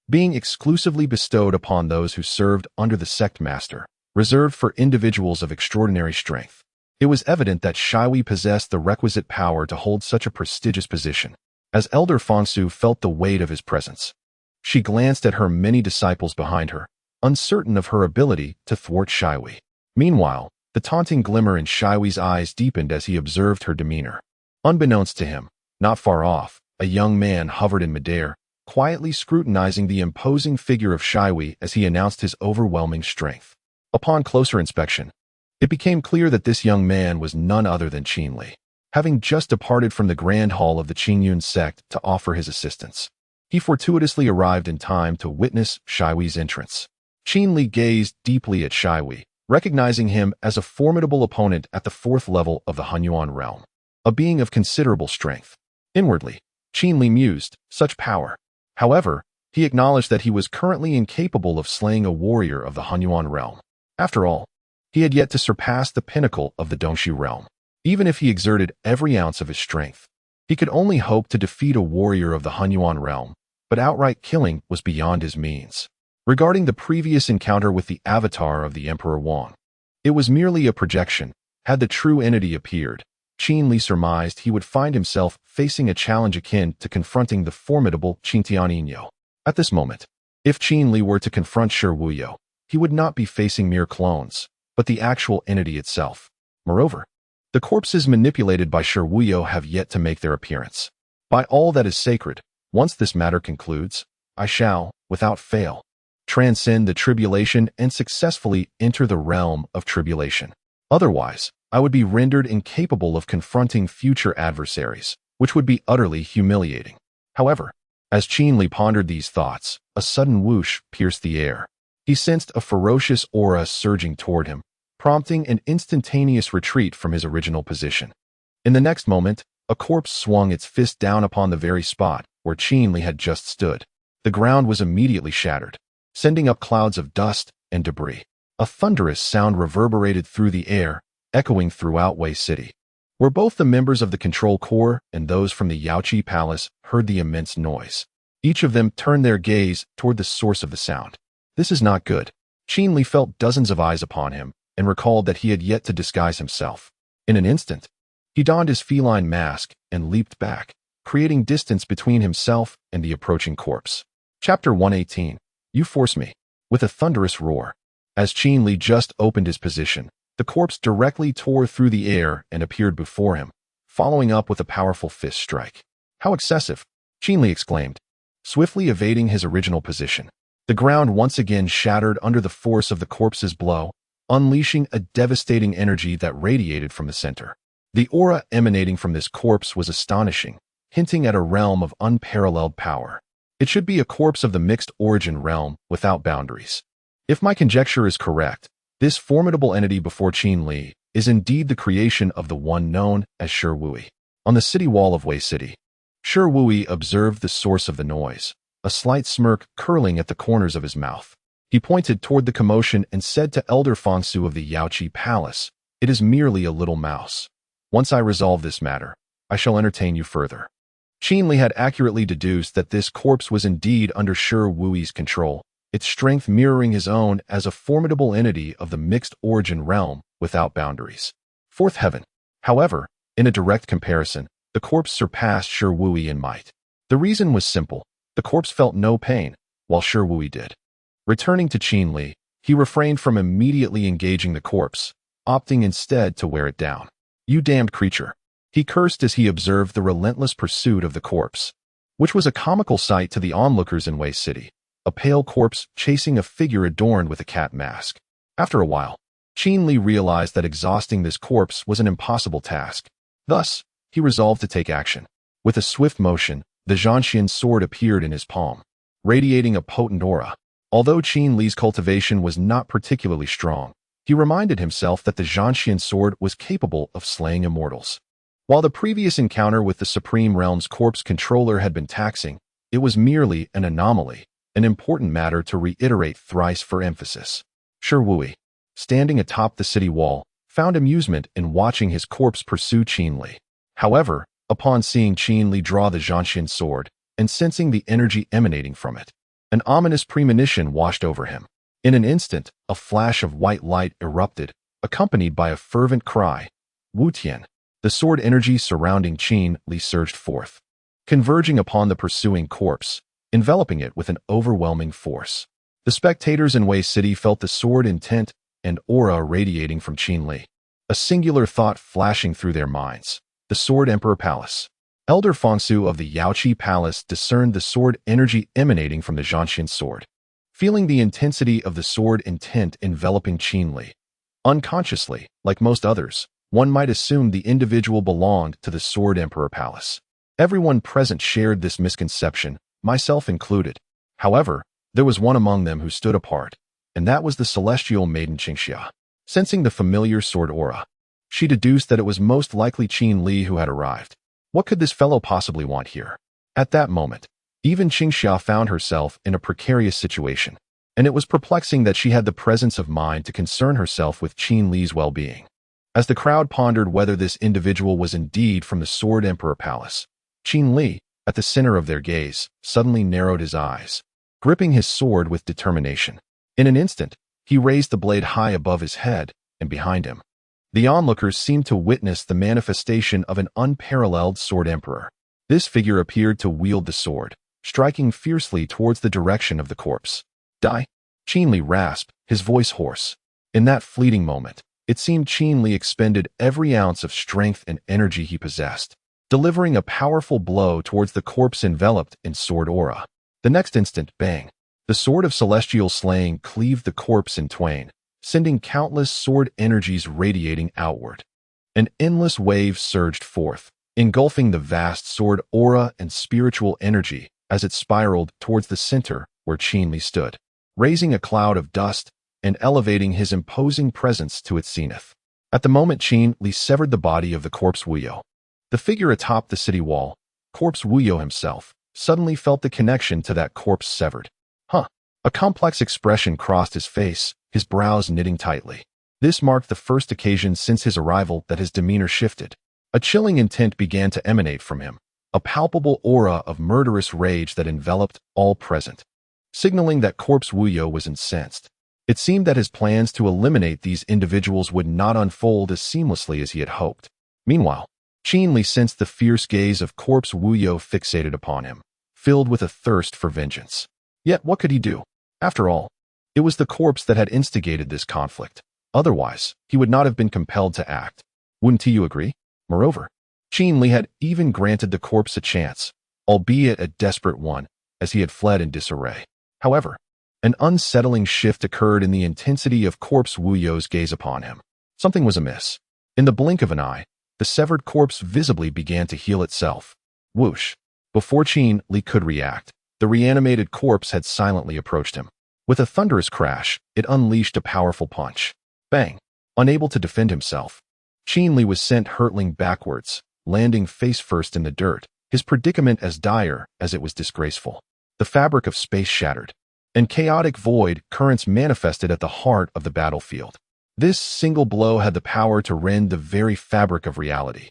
being exclusively bestowed upon those who served under the sect master, reserved for individuals of extraordinary strength. It was evident that Shiwei possessed the requisite power to hold such a prestigious position. As Elder Fangsu felt the weight of his presence, she glanced at her many disciples behind her, uncertain of her ability to thwart Shiwei. Meanwhile, the taunting glimmer in Shiwei's eyes deepened as he observed her demeanor. Unbeknownst to him, not far off, a young man hovered in midair, quietly scrutinizing the imposing figure of Shiwei as he announced his overwhelming strength. Upon closer inspection, it became clear that this young man was none other than Qinli, having just departed from the grand hall of the Qingyun sect to offer his assistance. He fortuitously arrived in time to witness Shiwei's entrance. Qinli gazed deeply at Shiwei, recognizing him as a formidable opponent at the fourth level of the Hunyuan realm, a being of considerable strength. Inwardly, Qinli mused, such power. However, he acknowledged that he was currently incapable of slaying a warrior of the Hunyuan realm. After all, he had yet to surpass the pinnacle of the Dongxi realm. Even if he exerted every ounce of his strength, he could only hope to defeat a warrior of the Hunyuan realm, but outright killing was beyond his means. Regarding the previous encounter with the avatar of the Emperor Wang, it was merely a projection. Had the true entity appeared, Qinli surmised he would find himself facing a challenge akin to confronting the formidable Qin Tianyinyo. At this moment, if Qinli were to confront Shi Wuyo, he would not be facing mere clones, but the actual entity itself. Moreover, the corpses manipulated by Shi Wuyo have yet to make their appearance. By all that is sacred, once this matter concludes, I shall, without fail, transcend the tribulation and successfully enter the realm of tribulation. Otherwise, I would be rendered incapable of confronting future adversaries, which would be utterly humiliating. However, as Qin Li pondered these thoughts, a sudden whoosh pierced the air. He sensed a ferocious aura surging toward him, prompting an instantaneous retreat from his original position. In the next moment, a corpse swung its fist down upon the very spot where Qin Li had just stood. The ground was immediately shattered, sending up clouds of dust and debris. A thunderous sound reverberated through the air, echoing throughout Wei City, where both the members of the Control Corps and those from the Yaoqi Palace heard the immense noise. Each of them turned their gaze toward the source of the sound. This is not good. Qin Li felt dozens of eyes upon him and recalled that he had yet to disguise himself. In an instant, he donned his feline mask and leaped back, creating distance between himself and the approaching corpse. Chapter 118. You force me. With a thunderous roar, as Qin Li just opened his position, the corpse directly tore through the air and appeared before him, following up with a powerful fist strike. How excessive! Qin Li exclaimed, swiftly evading his original position. The ground once again shattered under the force of the corpse's blow, unleashing a devastating energy that radiated from the center. The aura emanating from this corpse was astonishing, hinting at a realm of unparalleled power. It should be a corpse of the mixed origin realm without boundaries. If my conjecture is correct, this formidable entity before Qin Li is indeed the creation of the one known as Shi Wui. On the city wall of Wei City, Shi Wui observed the source of the noise, a slight smirk curling at the corners of his mouth. He pointed toward the commotion and said to Elder Fangsu of the Yaoqi Palace, "It is merely a little mouse. Once I resolve this matter, I shall entertain you further." Qin Li had accurately deduced that this corpse was indeed under Shi Wui's control, its strength mirroring his own as a formidable entity of the mixed origin realm without boundaries. Fourth heaven. However, in a direct comparison, the corpse surpassed Shi Wui in might. The reason was simple. The corpse felt no pain, while Shi Wui did. Returning to Qin Li, he refrained from immediately engaging the corpse, opting instead to wear it down. You damned creature! He cursed as he observed the relentless pursuit of the corpse, which was a comical sight to the onlookers in Wei City, a pale corpse chasing a figure adorned with a cat mask. After a while, Qin Li realized that exhausting this corpse was an impossible task. Thus, he resolved to take action. With a swift motion, the Zhanxian sword appeared in his palm, radiating a potent aura. Although Qin Li's cultivation was not particularly strong, he reminded himself that the Zhanxian sword was capable of slaying immortals. While the previous encounter with the Supreme Realm's corpse controller had been taxing, it was merely an anomaly, an important matter to reiterate thrice for emphasis. Shi Wui, standing atop the city wall, found amusement in watching his corpse pursue Qin Li. However, upon seeing Qin Li draw the Zhanxian sword and sensing the energy emanating from it, an ominous premonition washed over him. In an instant, a flash of white light erupted, accompanied by a fervent cry, Wu Tian. The sword energy surrounding Qin Li surged forth, converging upon the pursuing corpse, enveloping it with an overwhelming force. The spectators in Wei City felt the sword intent and aura radiating from Qin Li. A singular thought flashing through their minds. The Sword Emperor Palace. Elder Fangsu of the Yaoqi Palace discerned the sword energy emanating from the Zhanxian sword. Feeling the intensity of the sword intent enveloping Qin Li, unconsciously, like most others, one might assume the individual belonged to the Sword Emperor Palace. Everyone present shared this misconception, myself included. However, there was one among them who stood apart, and that was the celestial maiden Qingxia. Sensing the familiar sword aura, she deduced that it was most likely Qin Li who had arrived. What could this fellow possibly want here? At that moment, even Qingxia found herself in a precarious situation, and it was perplexing that she had the presence of mind to concern herself with Qin Li's well-being. As the crowd pondered whether this individual was indeed from the Sword Emperor Palace, Qin Li, at the center of their gaze, suddenly narrowed his eyes, gripping his sword with determination. In an instant, he raised the blade high above his head and behind him. The onlookers seemed to witness the manifestation of an unparalleled Sword Emperor. This figure appeared to wield the sword, striking fiercely towards the direction of the corpse. Die! Qin Li rasped, his voice hoarse. In that fleeting moment, it seemed Qin Li expended every ounce of strength and energy he possessed, delivering a powerful blow towards the corpse enveloped in sword aura. The next instant, bang! The sword of celestial slaying cleaved the corpse in twain, sending countless sword energies radiating outward. An endless wave surged forth, engulfing the vast sword aura and spiritual energy as it spiraled towards the center where Qin Li stood, raising a cloud of dust and elevating his imposing presence to its zenith. At the moment Qin Li severed the body of the corpse Wuyo, the figure atop the city wall, corpse Wuyo himself, suddenly felt the connection to that corpse severed. A complex expression crossed his face, his brows knitting tightly. This marked the first occasion since his arrival that his demeanor shifted. A chilling intent began to emanate from him, a palpable aura of murderous rage that enveloped all present, signaling that corpse Wuyo was incensed. It seemed that his plans to eliminate these individuals would not unfold as seamlessly as he had hoped. Meanwhile, Qin Li sensed the fierce gaze of corpse Wuyo fixated upon him, filled with a thirst for vengeance. Yet what could he do? After all, it was the corpse that had instigated this conflict. Otherwise, he would not have been compelled to act. Wouldn't you agree? Moreover, Qin Li had even granted the corpse a chance, albeit a desperate one, as he had fled in disarray. However, an unsettling shift occurred in the intensity of corpse Wuyo's gaze upon him. Something was amiss. In the blink of an eye, the severed corpse visibly began to heal itself. Whoosh! Before Qin Li could react, the reanimated corpse had silently approached him. With a thunderous crash, it unleashed a powerful punch. Bang! Unable to defend himself, Qin Li was sent hurtling backwards, landing face first in the dirt, his predicament as dire as it was disgraceful. The fabric of space shattered, and chaotic void currents manifested at the heart of the battlefield. This single blow had the power to rend the very fabric of reality,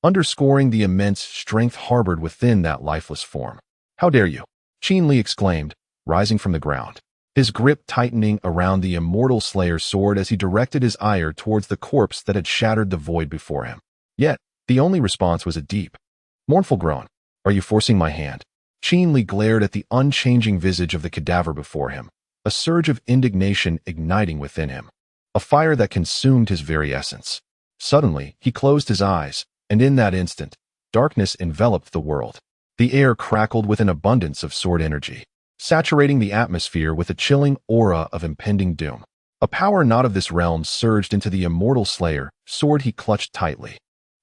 underscoring the immense strength harbored within that lifeless form. "How dare you?" Qin Li exclaimed, rising from the ground, his grip tightening around the immortal Slayer's sword as he directed his ire towards the corpse that had shattered the void before him. Yet, the only response was a deep, mournful groan. "Are you forcing my hand?" Qin Li glared at the unchanging visage of the cadaver before him, a surge of indignation igniting within him, a fire that consumed his very essence. Suddenly, he closed his eyes, and in that instant, darkness enveloped the world. The air crackled with an abundance of sword energy, saturating the atmosphere with a chilling aura of impending doom. A power not of this realm surged into the immortal Slayer, sword he clutched tightly.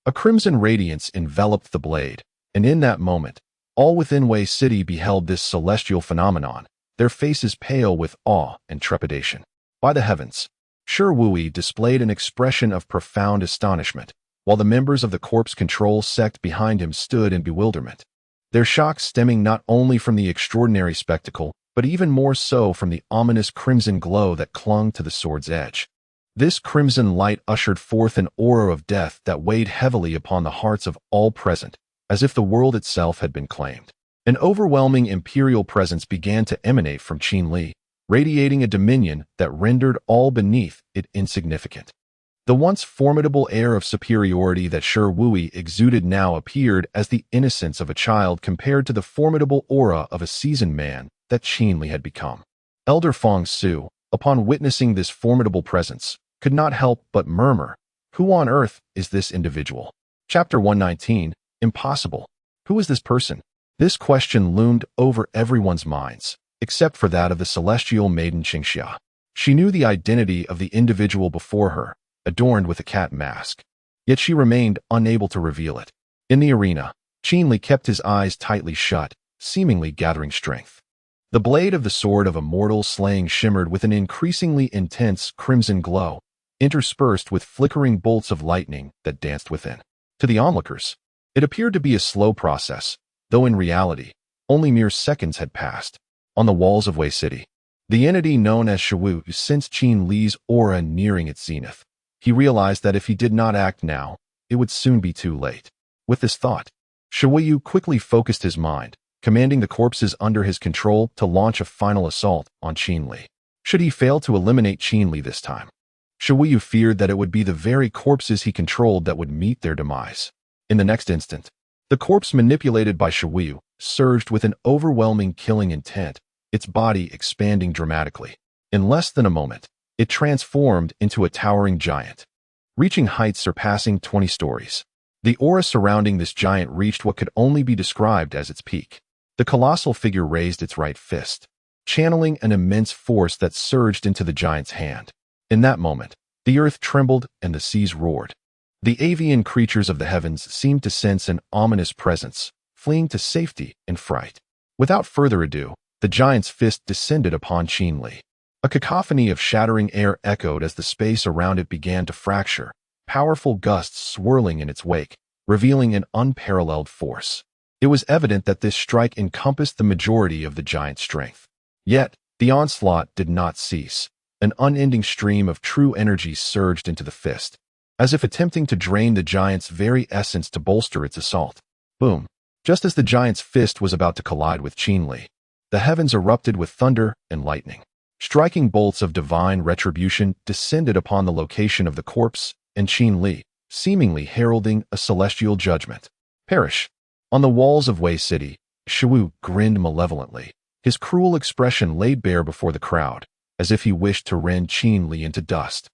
A crimson radiance enveloped the blade, and in that moment, all within Wei City beheld this celestial phenomenon, their faces pale with awe and trepidation. By the heavens! Shi Wui displayed an expression of profound astonishment, while the members of the corpse control sect behind him stood in bewilderment, their shock stemming not only from the extraordinary spectacle, but even more so from the ominous crimson glow that clung to the sword's edge. This crimson light ushered forth an aura of death that weighed heavily upon the hearts of all present, as if the world itself had been claimed. An overwhelming imperial presence began to emanate from Qin Li, radiating a dominion that rendered all beneath it insignificant. The once formidable air of superiority that Shi Wui exuded now appeared as the innocence of a child compared to the formidable aura of a seasoned man that Qin Li had become. Elder Feng Su, upon witnessing this formidable presence, could not help but murmur, "Who on earth is this individual?" Chapter 119, Impossible. Who is this person? This question loomed over everyone's minds, except for that of the celestial maiden Qingxia. She knew the identity of the individual before her, adorned with a cat mask. Yet she remained unable to reveal it. In the arena, Qin Li kept his eyes tightly shut, seemingly gathering strength. The blade of the sword of immortal slaying shimmered with an increasingly intense crimson glow, interspersed with flickering bolts of lightning that danced within. To the onlookers, it appeared to be a slow process, though in reality, only mere seconds had passed. On the walls of Wei City, the entity known as Shiwu sensed Qin Li's aura nearing its zenith. He realized that if he did not act now, it would soon be too late. With this thought, Shiwu quickly focused his mind, commanding the corpses under his control to launch a final assault on Qin Li. Should he fail to eliminate Qin Li this time, Shiwu feared that it would be the very corpses he controlled that would meet their demise. In the next instant, the corpse manipulated by Shiwu surged with an overwhelming killing intent, its body expanding dramatically. In less than a moment, it transformed into a towering giant, reaching heights surpassing 20 stories. The aura surrounding this giant reached what could only be described as its peak. The colossal figure raised its right fist, channeling an immense force that surged into the giant's hand. In that moment, the earth trembled and the seas roared. The avian creatures of the heavens seemed to sense an ominous presence, fleeing to safety in fright. Without further ado, the giant's fist descended upon Qin Li. A cacophony of shattering air echoed as the space around it began to fracture, powerful gusts swirling in its wake, revealing an unparalleled force. It was evident that this strike encompassed the majority of the giant's strength. Yet, the onslaught did not cease. An unending stream of true energy surged into the fist, as if attempting to drain the giant's very essence to bolster its assault. Boom! Just as the giant's fist was about to collide with Qin Li, the heavens erupted with thunder and lightning. Striking bolts of divine retribution descended upon the location of the corpse and Qin Li, seemingly heralding a celestial judgment. Perish! On the walls of Wei City, Shuwu grinned malevolently, his cruel expression laid bare before the crowd, as if he wished to rend Qin Li into dust,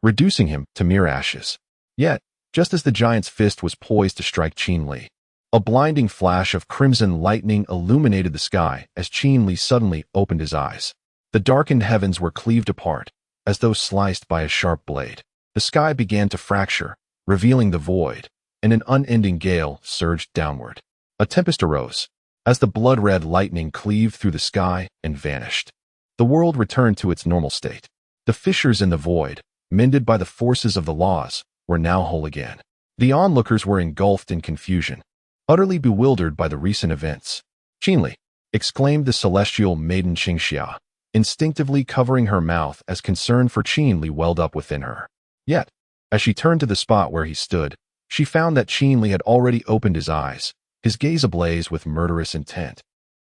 reducing him to mere ashes. Yet, just as the giant's fist was poised to strike Qin Li, a blinding flash of crimson lightning illuminated the sky as Qin Li suddenly opened his eyes. The darkened heavens were cleaved apart, as though sliced by a sharp blade. The sky began to fracture, revealing the void, and an unending gale surged downward. A tempest arose, as the blood-red lightning cleaved through the sky and vanished. The world returned to its normal state. The fissures in the void, mended by the forces of the laws, were now whole again. The onlookers were engulfed in confusion, utterly bewildered by the recent events. Qin Li, exclaimed the celestial maiden Qingxia, instinctively covering her mouth as concern for Qin Li welled up within her. Yet, as she turned to the spot where he stood, she found that Qin Li had already opened his eyes, his gaze ablaze with murderous intent.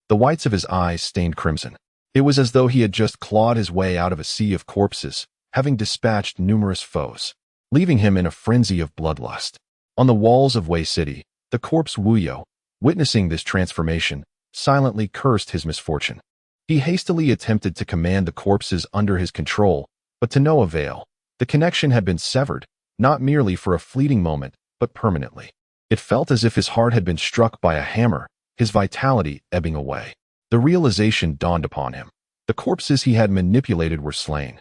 The whites of his eyes stained crimson. It was as though he had just clawed his way out of a sea of corpses, having dispatched numerous foes, leaving him in a frenzy of bloodlust. On the walls of Wei City, the corpse Wuyo, witnessing this transformation, silently cursed his misfortune. He hastily attempted to command the corpses under his control, but to no avail. The connection had been severed, not merely for a fleeting moment, but permanently. It felt as if his heart had been struck by a hammer, his vitality ebbing away. The realization dawned upon him. The corpses he had manipulated were slain,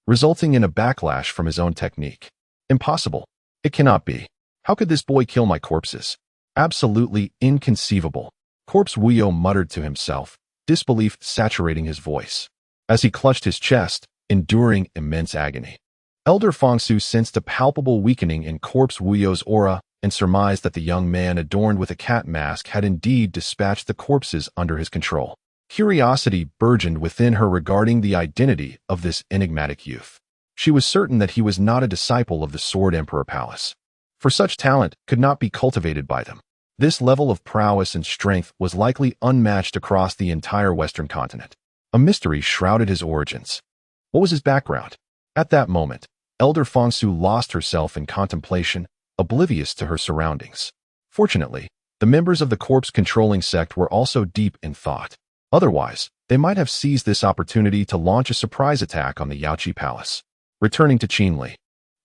resulting in a backlash from his own technique. Impossible. It cannot be. How could this boy kill my corpses? Absolutely inconceivable. Corpse Wuyo muttered to himself, disbelief saturating his voice, as he clutched his chest, enduring immense agony. Elder Fangsu sensed a palpable weakening in Corpse Wuyo's aura and surmised that the young man adorned with a cat mask had indeed dispatched the corpses under his control. Curiosity burgeoned within her regarding the identity of this enigmatic youth. She was certain that he was not a disciple of the Sword Emperor Palace, for such talent could not be cultivated by them. This level of prowess and strength was likely unmatched across the entire Western continent. A mystery shrouded his origins. What was his background? At that moment, Elder Fangsu lost herself in contemplation, oblivious to her surroundings. Fortunately, the members of the corpse-controlling sect were also deep in thought. Otherwise, they might have seized this opportunity to launch a surprise attack on the Yaoqi Palace. Returning to Qin Li,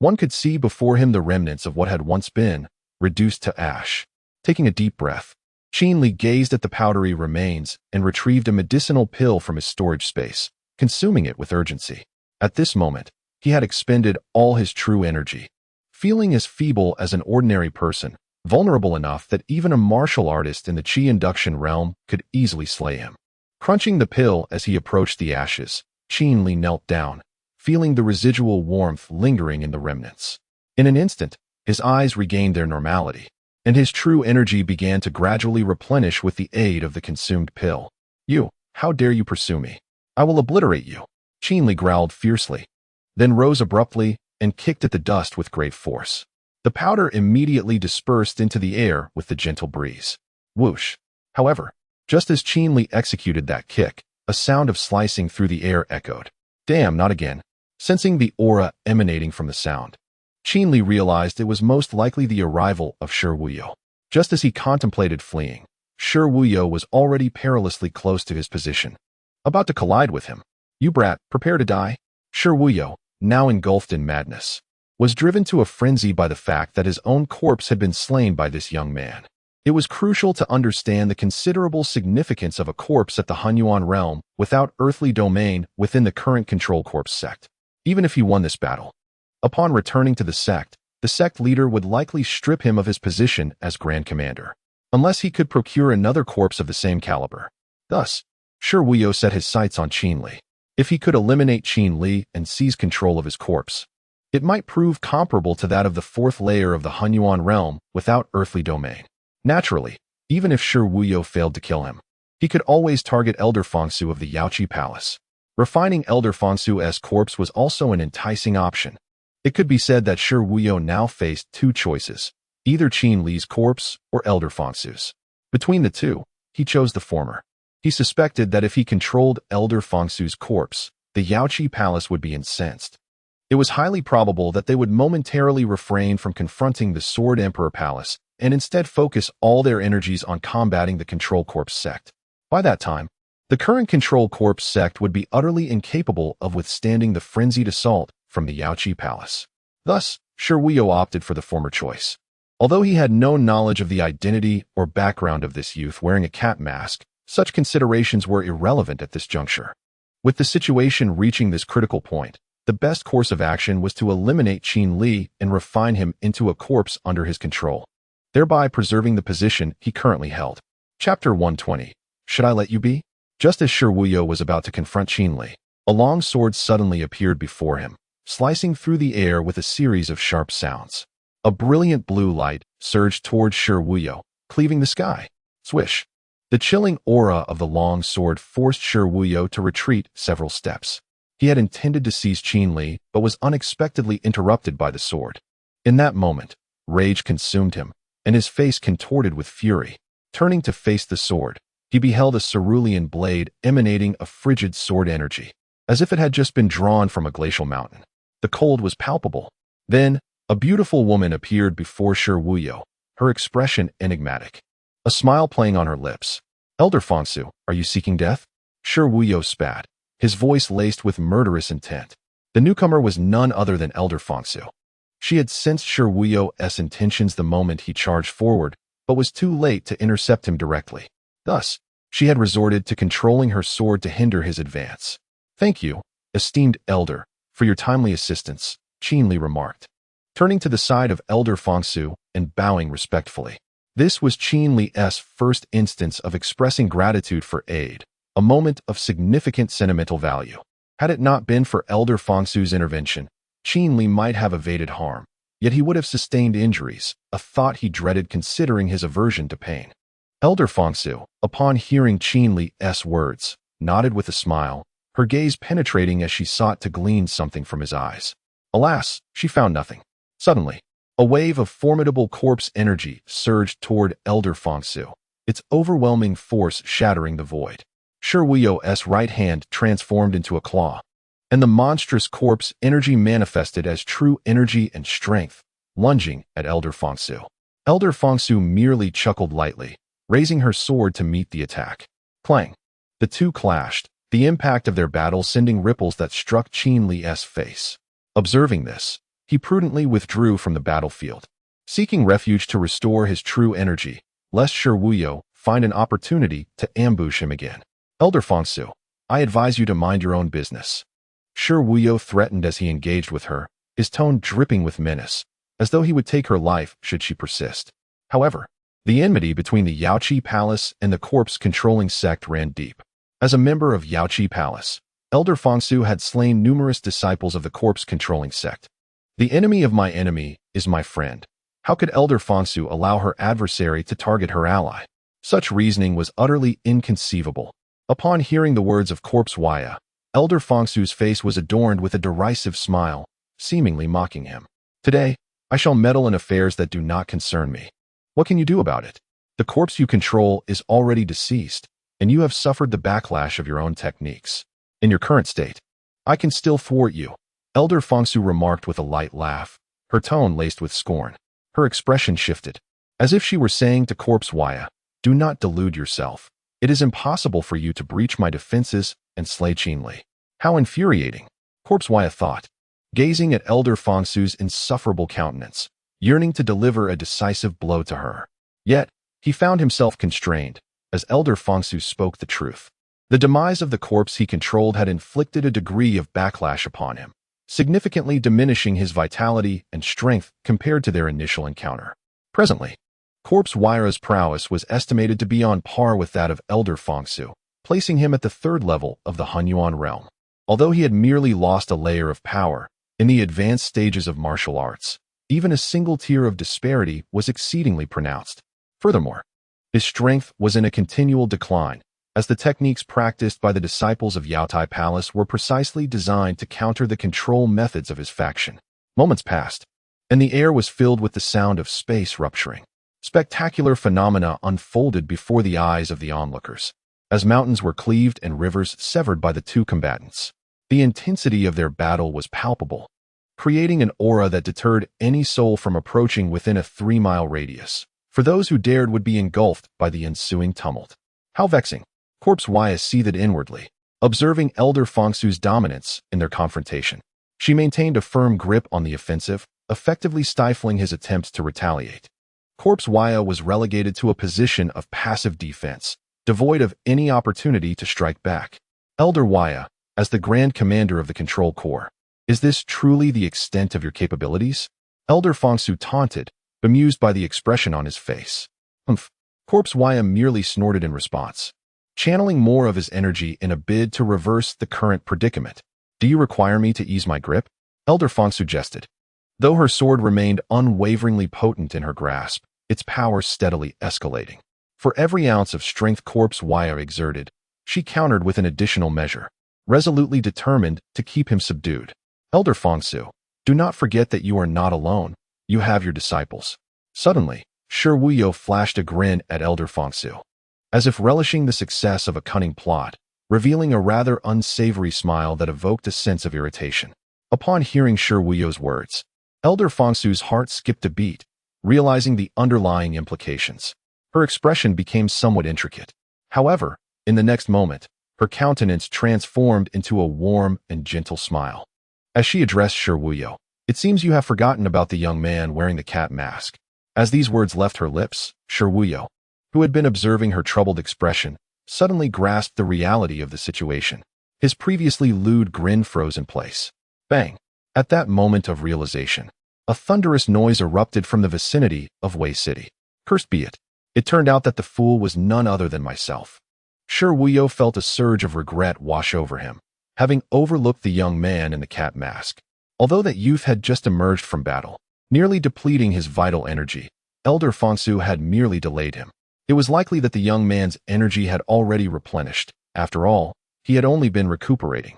one could see before him the remnants of what had once been, reduced to ash. Taking a deep breath, Qin Li gazed at the powdery remains and retrieved a medicinal pill from his storage space, consuming it with urgency. At this moment, he had expended all his true energy. Feeling as feeble as an ordinary person, vulnerable enough that even a martial artist in the Qi induction realm could easily slay him. Crunching the pill as he approached the ashes, Qin Li knelt down, feeling the residual warmth lingering in the remnants. In an instant, his eyes regained their normality, and his true energy began to gradually replenish with the aid of the consumed pill. "You, how dare you pursue me? I will obliterate you," Qin Li growled fiercely, then rose abruptly and kicked at the dust with great force. The powder immediately dispersed into the air with the gentle breeze. Whoosh! However, just as Qin Li executed that kick, a sound of slicing through the air echoed. Damn, not again. Sensing the aura emanating from the sound, Qin Li realized it was most likely the arrival of Shi Wuyo. Just as he contemplated fleeing, Shi Wuyo was already perilously close to his position, about to collide with him. "You brat, prepare to die." Shi Wuyo, now engulfed in madness, was driven to a frenzy by the fact that his own corpse had been slain by this young man. It was crucial to understand the considerable significance of a corpse at the Hunyuan realm without earthly domain within the current control corpse sect. Even if he won this battle, upon returning to the sect, the sect leader would likely strip him of his position as Grand Commander, unless he could procure another corpse of the same caliber. Thus, Shi Wuyo set his sights on Qin Li. If he could eliminate Qin Li and seize control of his corpse, it might prove comparable to that of the fourth layer of the Hunyuan realm without earthly domain. Naturally, even if Shi Wuyo failed to kill him, he could always target Elder Fangsu of the Yaoqi Palace. Refining Elder Fangsu's corpse was also an enticing option. It could be said that Shi Wuyo now faced two choices, either Qin Li's corpse or Elder Fangsu's. Between the two, he chose the former. He suspected that if he controlled Elder Fangsu's corpse, the Yaoqi Palace would be incensed. It was highly probable that they would momentarily refrain from confronting the Sword Emperor Palace and instead focus all their energies on combating the Control Corps sect. By that time, the current Control Corps sect would be utterly incapable of withstanding the frenzied assault from the Yaoqi Palace. Thus, Shi Wuyo opted for the former choice. Although he had no knowledge of the identity or background of this youth wearing a cat mask, such considerations were irrelevant at this juncture. With the situation reaching this critical point, the best course of action was to eliminate Qin Li and refine him into a corpse under his control, thereby preserving the position he currently held. Chapter 120. Should I let you be? Just as Shi Wuyo was about to confront Qin Li, a long sword suddenly appeared before him, slicing through the air with a series of sharp sounds. A brilliant blue light surged towards Shi Wuyo, cleaving the sky. Swish! The chilling aura of the long sword forced Shi Wuyo to retreat several steps. He had intended to seize Qin Li, but was unexpectedly interrupted by the sword. In that moment, rage consumed him, and his face contorted with fury. Turning to face the sword, he beheld a cerulean blade emanating a frigid sword energy, as if it had just been drawn from a glacial mountain. The cold was palpable. Then, a beautiful woman appeared before Shi Wuyo, her expression enigmatic, a smile playing on her lips. Elder Fangsu, are you seeking death? Shi Wuyo spat, his voice laced with murderous intent. The newcomer was none other than Elder Fangsu. She had sensed Shi Wuyo's intentions the moment he charged forward, but was too late to intercept him directly. Thus, she had resorted to controlling her sword to hinder his advance. Thank you, esteemed Elder, for your timely assistance, Qin Li remarked, turning to the side of Elder Fangsu and bowing respectfully. This was Qin Li's first instance of expressing gratitude for aid, a moment of significant sentimental value. Had it not been for Elder Fangsu's intervention, Qin Li might have evaded harm, yet he would have sustained injuries, a thought he dreaded considering his aversion to pain. Elder Fangsu, upon hearing Qin Li's words, nodded with a smile, her gaze penetrating as she sought to glean something from his eyes. Alas, she found nothing. Suddenly, a wave of formidable corpse energy surged toward Elder Fangsu, its overwhelming force shattering the void. Shi Wuyo's right hand transformed into a claw, and the monstrous corpse energy manifested as true energy and strength, lunging at Elder Fangsu. Elder Fangsu merely chuckled lightly, raising her sword to meet the attack. Clang! The two clashed, the impact of their battle sending ripples that struck Qin Li's face. Observing this, he prudently withdrew from the battlefield, seeking refuge to restore his true energy, lest Shi Wuyo find an opportunity to ambush him again. Elder Fangsu, I advise you to mind your own business. Shi Wuyo threatened as he engaged with her, his tone dripping with menace, as though he would take her life should she persist. However, the enmity between the Yaoqi Palace and the corpse-controlling sect ran deep. As a member of Yaoqi Palace, Elder Fangsu had slain numerous disciples of the corpse-controlling sect. The enemy of my enemy is my friend. How could Elder Fangsu allow her adversary to target her ally? Such reasoning was utterly inconceivable. Upon hearing the words of Corpse Waya, Elder Fangsu's face was adorned with a derisive smile, seemingly mocking him. Today, I shall meddle in affairs that do not concern me. What can you do about it? The corpse you control is already deceased, and you have suffered the backlash of your own techniques. In your current state, I can still thwart you, Elder Fangsu remarked with a light laugh, her tone laced with scorn. Her expression shifted, as if she were saying to Corpse Waya, do not delude yourself. It is impossible for you to breach my defenses and slay Qin Li. How infuriating, Corpse Waya thought, gazing at Elder Fangsu's insufferable countenance, yearning to deliver a decisive blow to her. Yet, he found himself constrained, as Elder Fangsu spoke the truth. The demise of the corpse he controlled had inflicted a degree of backlash upon him, significantly diminishing his vitality and strength compared to their initial encounter. Presently, Corpse Huaya's prowess was estimated to be on par with that of Elder Fongsu, placing him at the third level of the Hunyuan realm. Although he had merely lost a layer of power in the advanced stages of martial arts, even a single tier of disparity was exceedingly pronounced. Furthermore, his strength was in a continual decline, as the techniques practiced by the disciples of Yaotai Palace were precisely designed to counter the control methods of his faction. Moments passed, and the air was filled with the sound of space rupturing. Spectacular phenomena unfolded before the eyes of the onlookers, as mountains were cleaved and rivers severed by the two combatants. The intensity of their battle was palpable, creating an aura that deterred any soul from approaching within a 3-mile radius. For those who dared would be engulfed by the ensuing tumult. How vexing! Corpse Huaya seethed inwardly, observing Elder Fongsu's dominance in their confrontation. She maintained a firm grip on the offensive, effectively stifling his attempts to retaliate. Corpse Huaya was relegated to a position of passive defense, devoid of any opportunity to strike back. Elder Huaya, as the Grand Commander of the Control Corps, is this truly the extent of your capabilities? Elder Fongsu taunted, bemused by the expression on his face. Humph. Corpse Huaya merely snorted in response, channeling more of his energy in a bid to reverse the current predicament. Do you require me to ease my grip? Elder Fongsu suggested. Though her sword remained unwaveringly potent in her grasp, its power steadily escalating. For every ounce of strength Corpse Huaya exerted, she countered with an additional measure, resolutely determined to keep him subdued. Elder Fongsu, do not forget that you are not alone. You have your disciples. Suddenly, Shi Wuyo flashed a grin at Elder Fongsu, as if relishing the success of a cunning plot, revealing a rather unsavory smile that evoked a sense of irritation. Upon hearing Shi Wuyo's words, Elder Fongsu's heart skipped a beat, realizing the underlying implications. Her expression became somewhat intricate. However, in the next moment, her countenance transformed into a warm and gentle smile. As she addressed Shi Wuyo, it seems you have forgotten about the young man wearing the cat mask. As these words left her lips, Shi Wuyo, who had been observing her troubled expression, suddenly grasped the reality of the situation. His previously lewd grin froze in place. Bang! At that moment of realization, a thunderous noise erupted from the vicinity of Wei City. Cursed be it! It turned out that the fool was none other than myself. Shi Wuyo felt a surge of regret wash over him, having overlooked the young man in the cat mask. Although that youth had just emerged from battle, nearly depleting his vital energy, Elder Fongsu had merely delayed him. It was likely that the young man's energy had already replenished. After all, he had only been recuperating,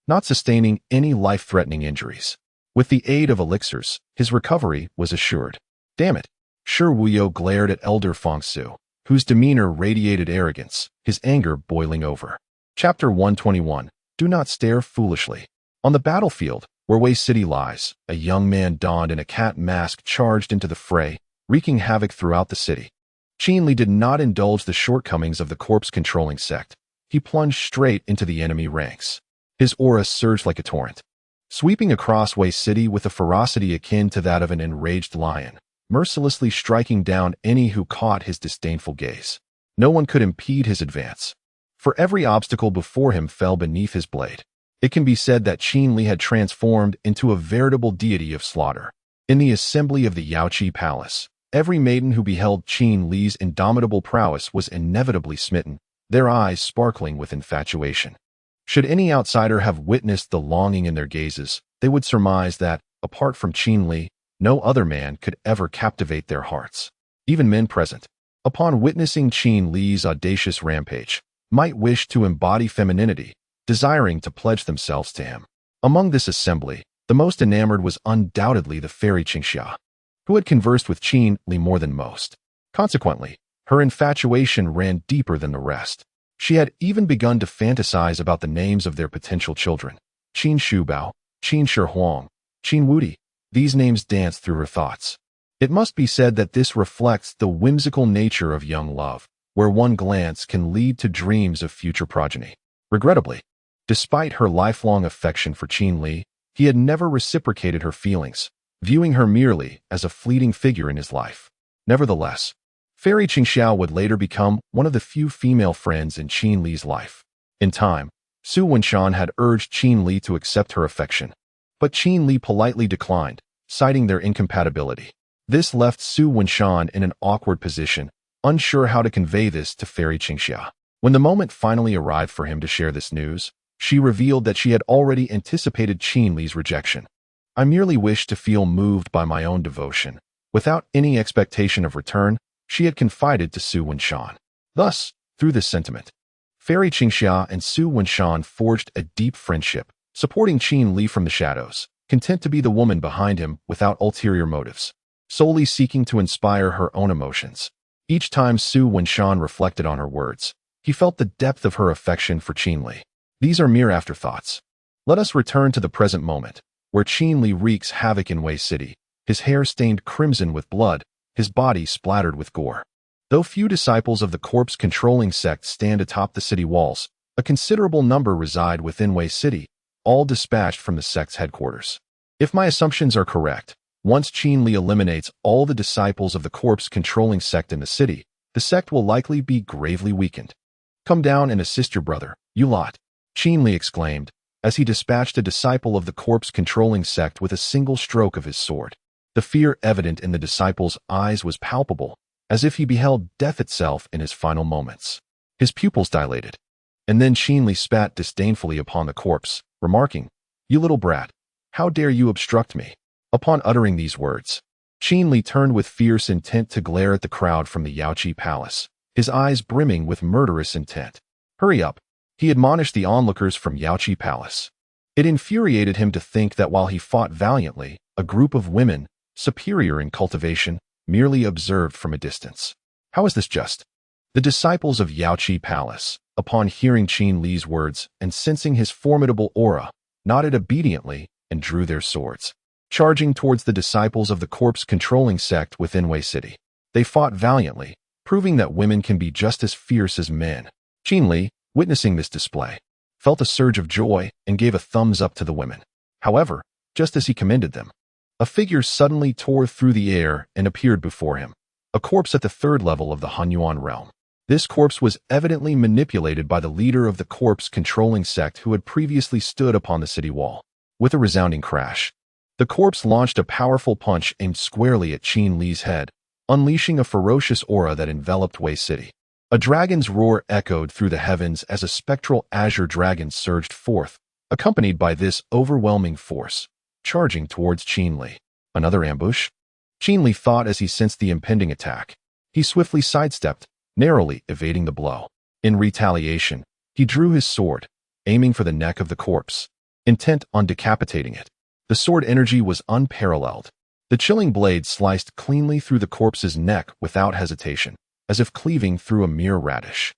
not sustaining any life-threatening injuries. With the aid of elixirs, his recovery was assured. Damn it! Shi Wuyo glared at Elder Fongsu, whose demeanor radiated arrogance, his anger boiling over. Chapter 121. Do not stare foolishly. On the battlefield, where Wei City lies, a young man donned in a cat mask charged into the fray, wreaking havoc throughout the city. Qin Li did not indulge the shortcomings of the corpse-controlling sect. He plunged straight into the enemy ranks. His aura surged like a torrent, sweeping across Wei City with a ferocity akin to that of an enraged lion, mercilessly striking down any who caught his disdainful gaze. No one could impede his advance, for every obstacle before him fell beneath his blade. It can be said that Qin Li had transformed into a veritable deity of slaughter. In the assembly of the Yaoqi Palace, every maiden who beheld Qin Li's indomitable prowess was inevitably smitten, their eyes sparkling with infatuation. Should any outsider have witnessed the longing in their gazes, they would surmise that, apart from Qin Li, no other man could ever captivate their hearts. Even men present, upon witnessing Qin Li's audacious rampage, might wish to embody femininity, desiring to pledge themselves to him. Among this assembly, the most enamored was undoubtedly the fairy Qingxia, who had conversed with Qin Li more than most. Consequently, her infatuation ran deeper than the rest. She had even begun to fantasize about the names of their potential children. Qin Shubao, Qin Shihuang, Qin Wudi. These names danced through her thoughts. It must be said that this reflects the whimsical nature of young love, where one glance can lead to dreams of future progeny. Regrettably, despite her lifelong affection for Qin Li, he had never reciprocated her feelings, viewing her merely as a fleeting figure in his life. Nevertheless, Fairy Qingxiao would later become one of the few female friends in Qin Li's life. In time, Su Wenshan had urged Qin Li to accept her affection, but Qin Li politely declined, citing their incompatibility. This left Su Wenshan in an awkward position, unsure how to convey this to Fairy Qingxia. When the moment finally arrived for him to share this news, she revealed that she had already anticipated Qin Li's rejection. I merely wished to feel moved by my own devotion. Without any expectation of return, she had confided to Su Wenshan. Thus, through this sentiment, Fairy Qingxia and Su Wenshan forged a deep friendship, supporting Qin Li from the shadows, content to be the woman behind him without ulterior motives, solely seeking to inspire her own emotions. Each time Su Wenshan reflected on her words, he felt the depth of her affection for Qin Li. These are mere afterthoughts. Let us return to the present moment, where Qin Li wreaks havoc in Wei City, his hair stained crimson with blood, his body splattered with gore. Though few disciples of the corpse-controlling sect stand atop the city walls, a considerable number reside within Wei City, all dispatched from the sect's headquarters. If my assumptions are correct, once Qin Li eliminates all the disciples of the corpse-controlling sect in the city, the sect will likely be gravely weakened. Come down and assist your brother, you lot, Qin Li exclaimed, as he dispatched a disciple of the corpse-controlling sect with a single stroke of his sword. The fear evident in the disciple's eyes was palpable, as if he beheld death itself in his final moments. His pupils dilated. And then Qin Li spat disdainfully upon the corpse, remarking, "You little brat, how dare you obstruct me?" Upon uttering these words, Qin Li turned with fierce intent to glare at the crowd from the Yaoqi Palace, his eyes brimming with murderous intent. "Hurry up," he admonished the onlookers from Yaoqi Palace. It infuriated him to think that while he fought valiantly, a group of women, superior in cultivation, merely observed from a distance. How is this just? The disciples of Yaoqi Palace, upon hearing Qin Li's words and sensing his formidable aura, nodded obediently and drew their swords, charging towards the disciples of the corpse-controlling sect within Wei City. They fought valiantly, proving that women can be just as fierce as men. Qin Li, witnessing this display, felt a surge of joy and gave a thumbs up to the women. However, just as he commended them, a figure suddenly tore through the air and appeared before him, a corpse at the third level of the Hunyuan realm. This corpse was evidently manipulated by the leader of the corpse-controlling sect who had previously stood upon the city wall. With a resounding crash, the corpse launched a powerful punch aimed squarely at Qin Li's head, unleashing a ferocious aura that enveloped Wei City. A dragon's roar echoed through the heavens as a spectral azure dragon surged forth, accompanied by this overwhelming force, charging towards Qin Li. Another ambush? Qin Li thought as he sensed the impending attack. He swiftly sidestepped, narrowly evading the blow. In retaliation, he drew his sword, aiming for the neck of the corpse, intent on decapitating it. The sword energy was unparalleled. The chilling blade sliced cleanly through the corpse's neck without hesitation, as if cleaving through a mere radish.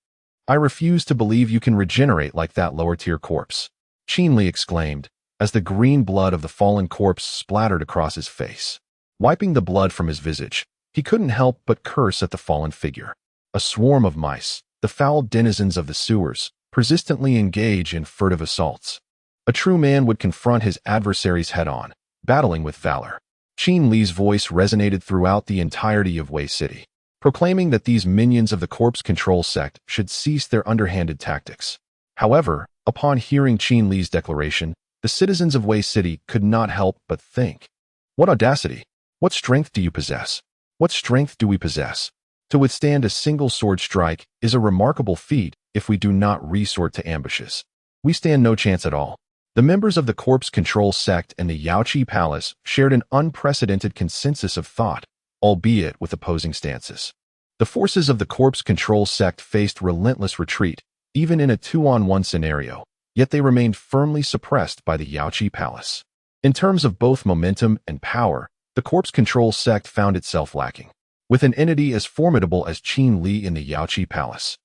"I refuse to believe you can regenerate like that lower-tier corpse," Qin Li exclaimed, as the green blood of the fallen corpse splattered across his face. Wiping the blood from his visage, he couldn't help but curse at the fallen figure. A swarm of mice, the foul denizens of the sewers, persistently engage in furtive assaults. A true man would confront his adversaries head-on, battling with valor. Qin Li's voice resonated throughout the entirety of Wei City, proclaiming that these minions of the corpse control sect should cease their underhanded tactics. However, upon hearing Qin Li's declaration, the citizens of Wei City could not help but think, "What audacity! What strength do you possess? What strength do we possess? To withstand a single sword strike is a remarkable feat if we do not resort to ambushes. We stand no chance at all." The members of the corpse control sect and the Yaoqi Palace shared an unprecedented consensus of thought, albeit with opposing stances. The forces of the corpse control sect faced relentless retreat, even in a 2-on-1 scenario, yet they remained firmly suppressed by the Yaoqi Palace. In terms of both momentum and power, the corpse control sect found itself lacking. With an entity as formidable as Qin Li in the Yaoqi Palace,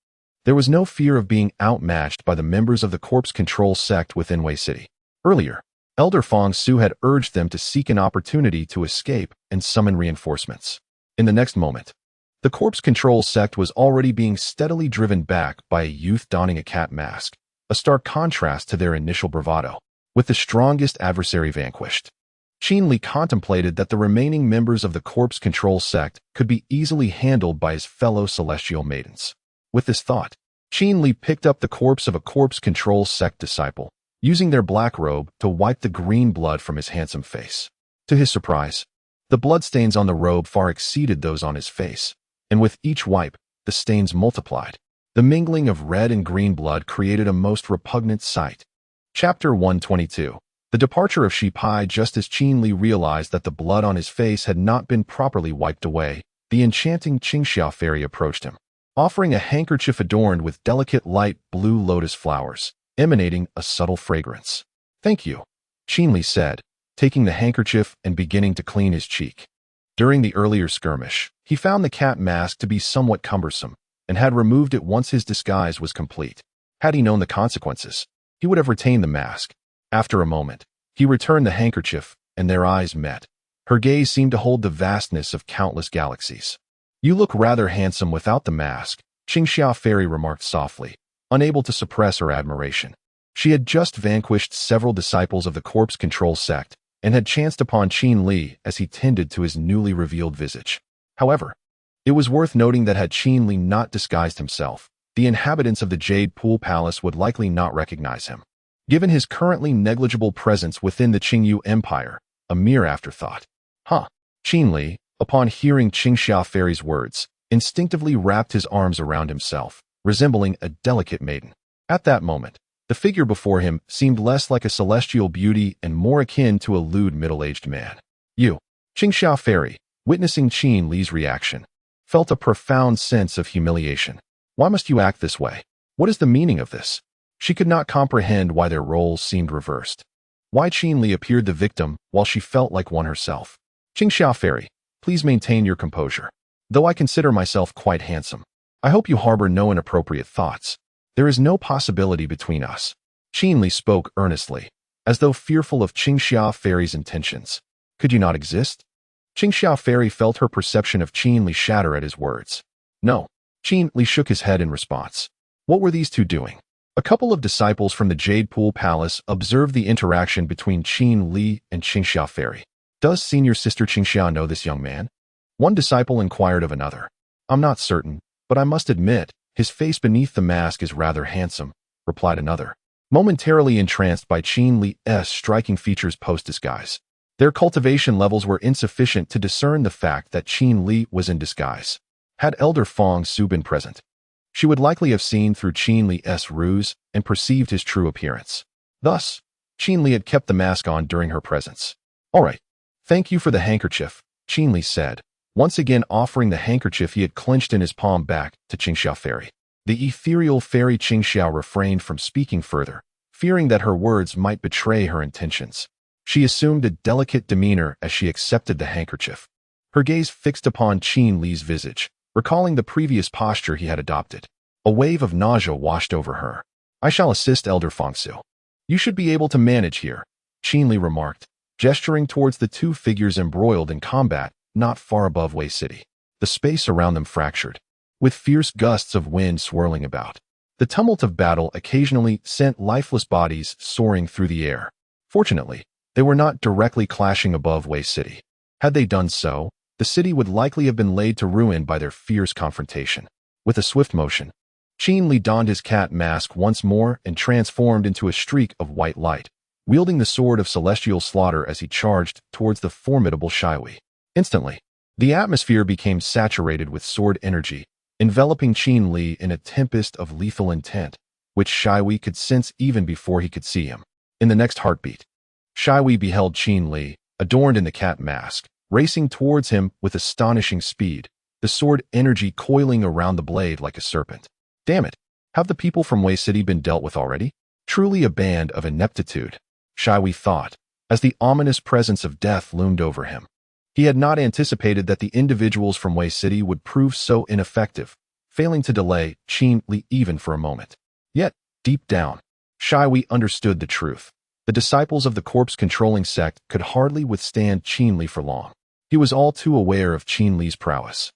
there was no fear of being outmatched by the members of the corpse control sect within Wei City. Earlier, Elder Fong Su had urged them to seek an opportunity to escape and summon reinforcements. In the next moment, the corpse control sect was already being steadily driven back by a youth donning a cat mask, a stark contrast to their initial bravado. With the strongest adversary vanquished, Qin Li contemplated that the remaining members of the corpse control sect could be easily handled by his fellow celestial maidens. With this thought, Qin Li picked up the corpse of a corpse control sect disciple, using their black robe to wipe the green blood from his handsome face. To his surprise, the bloodstains on the robe far exceeded those on his face, and with each wipe, the stains multiplied. The mingling of red and green blood created a most repugnant sight. Chapter 122. The departure of Shipai. Just as Qin Li realized that the blood on his face had not been properly wiped away, the enchanting Qingxia fairy approached him, offering a handkerchief adorned with delicate light blue lotus flowers, emanating a subtle fragrance. "Thank you," Qin Li said, taking the handkerchief and beginning to clean his cheek. During the earlier skirmish, he found the cat mask to be somewhat cumbersome and had removed it once his disguise was complete. Had he known the consequences, he would have retained the mask. After a moment, he returned the handkerchief, and their eyes met. Her gaze seemed to hold the vastness of countless galaxies. "You look rather handsome without the mask," Qingxia fairy remarked softly, unable to suppress her admiration. She had just vanquished several disciples of the corpse control sect and had chanced upon Qin Li as he tended to his newly revealed visage. However, it was worth noting that had Qin Li not disguised himself, the inhabitants of the Jade Pool Palace would likely not recognize him. Given his currently negligible presence within the Qingyu Empire, a mere afterthought. Qin Li, upon hearing Qingxia fairy's words, instinctively wrapped his arms around himself, resembling a delicate maiden. At that moment, the figure before him seemed less like a celestial beauty and more akin to a lewd middle-aged man. "You," Qingxia fairy, witnessing Qin Li's reaction, felt a profound sense of humiliation. "Why must you act this way? What is the meaning of this?" She could not comprehend why their roles seemed reversed. Why Qin Li appeared the victim while she felt like one herself. "Qingxia fairy, please maintain your composure. Though I consider myself quite handsome, I hope you harbor no inappropriate thoughts. There is no possibility between us." Qin Li spoke earnestly, as though fearful of Qingxia fairy's intentions. "Could you not exist?" Qingxia fairy felt her perception of Qin Li shatter at his words. "No." Qin Li shook his head in response. What were these two doing? A couple of disciples from the Jade Pool Palace observed the interaction between Qin Li and Qingxia fairy. "Does senior sister Qingxia know this young man?" One disciple inquired of another. "I'm not certain, but I must admit, his face beneath the mask is rather handsome," replied another, momentarily entranced by Qin Li's striking features post-disguise. Their cultivation levels were insufficient to discern the fact that Qin Li was in disguise. Had Elder Fong Su been present, she would likely have seen through Qin Li's ruse and perceived his true appearance. Thus, Qin Li had kept the mask on during her presence. "All right, thank you for the handkerchief," Qin Li said, once again offering the handkerchief he had clenched in his palm back to Qingxia fairy. The ethereal fairy Qingxia refrained from speaking further, fearing that her words might betray her intentions. She assumed a delicate demeanor as she accepted the handkerchief, her gaze fixed upon Qin Li's visage, recalling the previous posture he had adopted. A wave of nausea washed over her. "I shall assist Elder Fongsu. You should be able to manage here," Qin Li remarked, gesturing towards the two figures embroiled in combat not far above Wei City. The space around them fractured, with fierce gusts of wind swirling about. The tumult of battle occasionally sent lifeless bodies soaring through the air. Fortunately, they were not directly clashing above Wei City. Had they done so, the city would likely have been laid to ruin by their fierce confrontation. With a swift motion, Qin Li donned his cat mask once more and transformed into a streak of white light, wielding the sword of celestial slaughter as he charged towards the formidable Shiwei. Instantly, the atmosphere became saturated with sword energy, enveloping Qin Li in a tempest of lethal intent, which Shiwei could sense even before he could see him. In the next heartbeat, Shiwei beheld Qin Li, adorned in the cat mask, racing towards him with astonishing speed, the sword energy coiling around the blade like a serpent. "Damn it, have the people from Wei City been dealt with already? Truly a band of ineptitude," Shiwei thought, as the ominous presence of death loomed over him. He had not anticipated that the individuals from Wei City would prove so ineffective, failing to delay Qin Li even for a moment. Yet, deep down, Shiwei understood the truth. The disciples of the corpse-controlling sect could hardly withstand Qin Li for long. He was all too aware of Qin Li's prowess,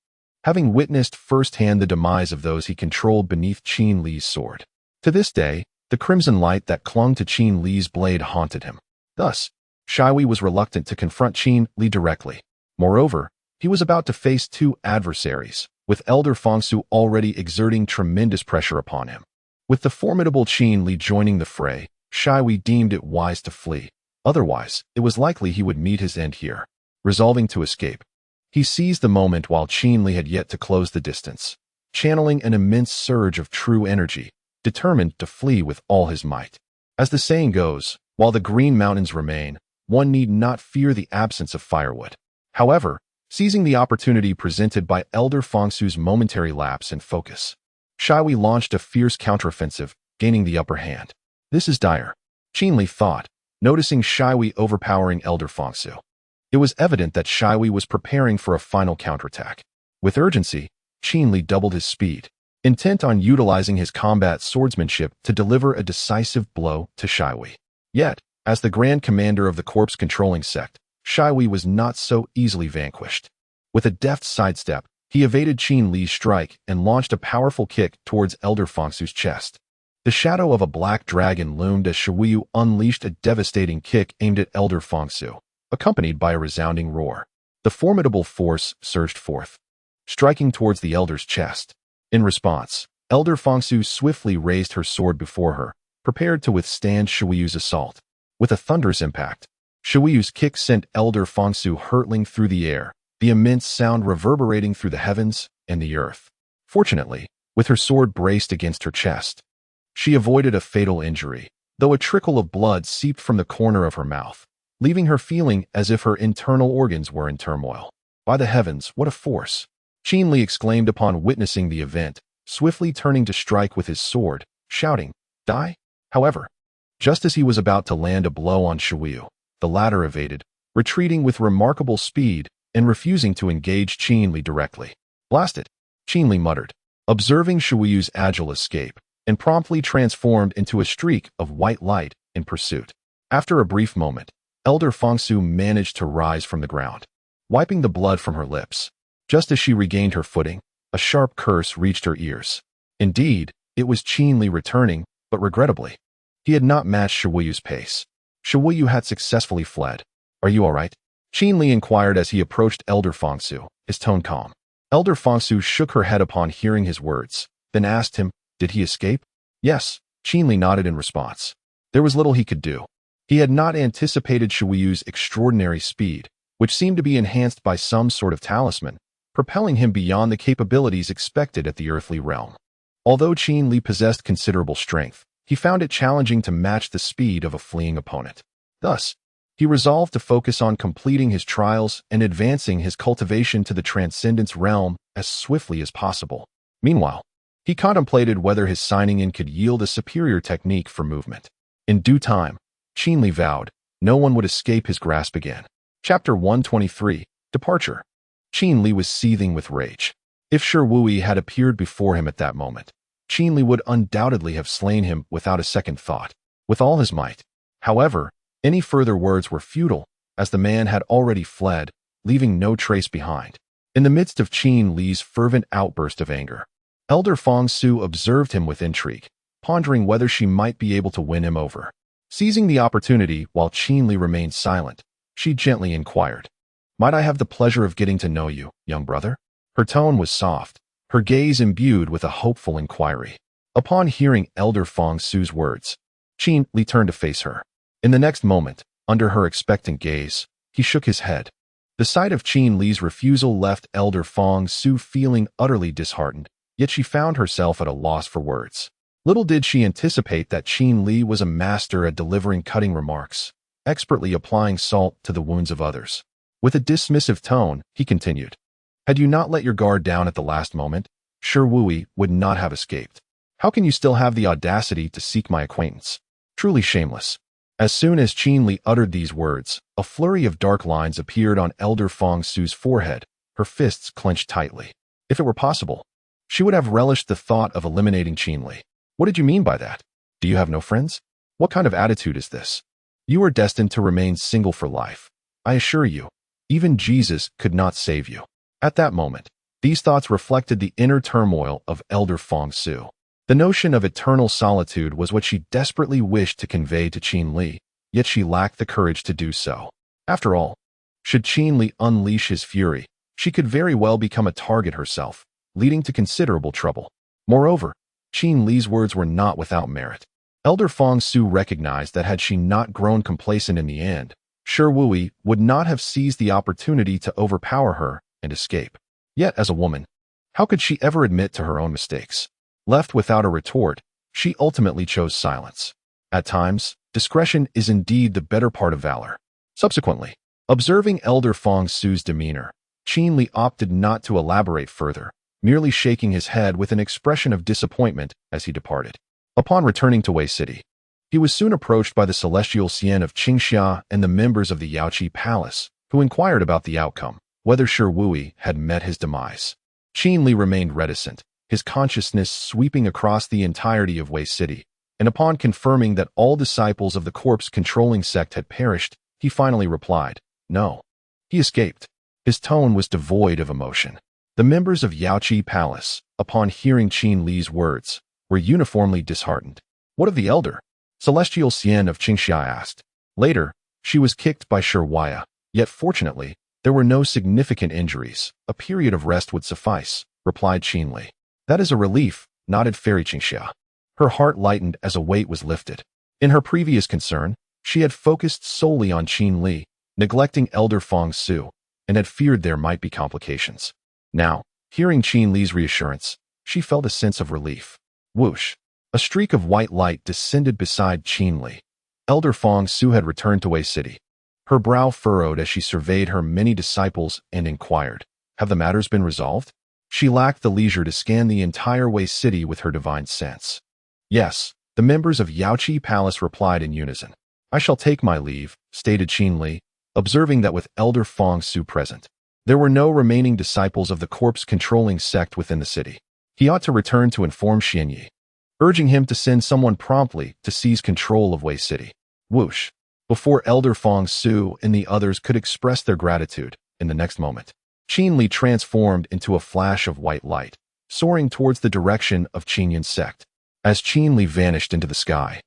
having witnessed firsthand the demise of those he controlled beneath Qin Li's sword. To this day, the crimson light that clung to Qin Li's blade haunted him. Thus, Shiwei was reluctant to confront Qin Li directly. Moreover, he was about to face two adversaries, with Elder Fongsu already exerting tremendous pressure upon him. With the formidable Qin Li joining the fray, Shiwi deemed it wise to flee. Otherwise, it was likely he would meet his end here. Resolving to escape, he seized the moment while Qinli had yet to close the distance, channeling an immense surge of true energy, determined to flee with all his might. As the saying goes, while the green mountains remain, one need not fear the absence of firewood. However, seizing the opportunity presented by Elder Fongsu's momentary lapse in focus, Shiwi launched a fierce counteroffensive, gaining the upper hand. This is dire, Qinli thought, noticing Shiwi overpowering Elder Fongsu. It was evident that Shiwi was preparing for a final counterattack. With urgency, Qinli doubled his speed, intent on utilizing his combat swordsmanship to deliver a decisive blow to Shiwi. Yet, as the Grand Commander of the corpse-controlling sect, Shiwi was not so easily vanquished. With a deft sidestep, he evaded Qinli's strike and launched a powerful kick towards Elder Fongsu's chest. The shadow of a black dragon loomed as Shiwiyu unleashed a devastating kick aimed at Elder Fongsu, accompanied by a resounding roar. The formidable force surged forth, striking towards the elder's chest. In response, Elder Fongsu swiftly raised her sword before her, prepared to withstand Shiwiyu's assault. With a thunderous impact, Shiwiyu's kick sent Elder Fongsu hurtling through the air, the immense sound reverberating through the heavens and the earth. Fortunately, with her sword braced against her chest, she avoided a fatal injury, though a trickle of blood seeped from the corner of her mouth, leaving her feeling as if her internal organs were in turmoil. By the heavens, what a force! Qinli exclaimed upon witnessing the event, swiftly turning to strike with his sword, shouting, "Die!" However, just as he was about to land a blow on Shiwiyu, the latter evaded, retreating with remarkable speed and refusing to engage Qinli directly. "Blast it," Qinli muttered, observing Shiwiyu's agile escape, and promptly transformed into a streak of white light in pursuit. After a brief moment, Elder Fongsu managed to rise from the ground, wiping the blood from her lips. Just as she regained her footing, a sharp curse reached her ears. Indeed, it was Qinli returning, but regrettably, he had not matched Shiwiyu's pace. Shiwiyu had successfully fled. "Are you all right?" Qinli inquired as he approached Elder Fongsu, his tone calm. Elder Fongsu shook her head upon hearing his words, then asked him, "Did he escape?" "Yes," Qinli nodded in response. There was little he could do. He had not anticipated Shiwiyu's extraordinary speed, which seemed to be enhanced by some sort of talisman, propelling him beyond the capabilities expected at the earthly realm. Although Qinli possessed considerable strength, he found it challenging to match the speed of a fleeing opponent. Thus, he resolved to focus on completing his trials and advancing his cultivation to the transcendence realm as swiftly as possible. Meanwhile, he contemplated whether his signing in could yield a superior technique for movement. In due time, Qinli vowed, no one would escape his grasp again. Chapter 123, Departure. Qinli was seething with rage. If Shiwui had appeared before him at that moment, Qinli would undoubtedly have slain him without a second thought, with all his might. However, any further words were futile, as the man had already fled, leaving no trace behind. In the midst of Qinli's fervent outburst of anger, Elder Fongsu observed him with intrigue, pondering whether she might be able to win him over. Seizing the opportunity while Qinli remained silent, she gently inquired, "Might I have the pleasure of getting to know you, young brother?" Her tone was soft, her gaze imbued with a hopeful inquiry. Upon hearing Elder Fongsu's words, Qinli turned to face her. In the next moment, under her expectant gaze, he shook his head. The sight of Qinli's refusal left Elder Fongsu feeling utterly disheartened, yet she found herself at a loss for words. Little did she anticipate that Qinli was a master at delivering cutting remarks, expertly applying salt to the wounds of others. With a dismissive tone, he continued, "Had you not let your guard down at the last moment, Shiwui would not have escaped. How can you still have the audacity to seek my acquaintance? Truly shameless." As soon as Qinli uttered these words, a flurry of dark lines appeared on Elder Fongsu's forehead, her fists clenched tightly. If it were possible, she would have relished the thought of eliminating Qinli. "What did you mean by that? Do you have no friends? What kind of attitude is this? You are destined to remain single for life. I assure you, even Jesus could not save you." At that moment, these thoughts reflected the inner turmoil of Elder Fongsu. The notion of eternal solitude was what she desperately wished to convey to Qinli, yet she lacked the courage to do so. After all, should Qinli unleash his fury, she could very well become a target herself, leading to considerable trouble. Moreover, Qinli's words were not without merit. Elder Fong Su recognized that had she not grown complacent in the end, Shi Wui would not have seized the opportunity to overpower her and escape. Yet, as a woman, how could she ever admit to her own mistakes? Left without a retort, she ultimately chose silence. At times, discretion is indeed the better part of valor. Subsequently, observing Elder Fong Su's demeanor, Qin Li opted not to elaborate further, merely shaking his head with an expression of disappointment as he departed. Upon returning to Wei City, he was soon approached by the celestial Xian of Qingxia and the members of the Yaoqi Palace, who inquired about the outcome, whether Shi Wui had met his demise. Qin Li remained reticent, his consciousness sweeping across the entirety of Wei City, and upon confirming that all disciples of the corpse-controlling sect had perished, he finally replied, "No." He escaped. His tone was devoid of emotion. The members of Yaoqi Palace, upon hearing Qin Li's words, were uniformly disheartened. "What of the elder?" Celestial Xian of Qingxia asked. "Later, she was kicked by Shi Wei, yet fortunately, there were no significant injuries. A period of rest would suffice," replied Qin Li. "That is a relief," nodded Fairy Qingxia. Her heart lightened as a weight was lifted. In her previous concern, she had focused solely on Qin Li, neglecting Elder Fong Su, and had feared there might be complications. Now, hearing Qin Li's reassurance, she felt a sense of relief. Whoosh! A streak of white light descended beside Qin Li. Elder Fong Su had returned to Wei City. Her brow furrowed as she surveyed her many disciples and inquired, "Have the matters been resolved?" She lacked the leisure to scan the entire Wei City with her divine sense. "Yes," the members of Yaoqi Palace replied in unison. "I shall take my leave," stated Qin Li, observing that with Elder Fong Su present, there were no remaining disciples of the corpse-controlling sect within the city. He ought to return to inform Xianyi, urging him to send someone promptly to seize control of Wei City. Whoosh! Before Elder Fong Su and the others could express their gratitude, in the next moment, Qin Li transformed into a flash of white light, soaring towards the direction of Qingyun's sect. As Qin Li vanished into the sky,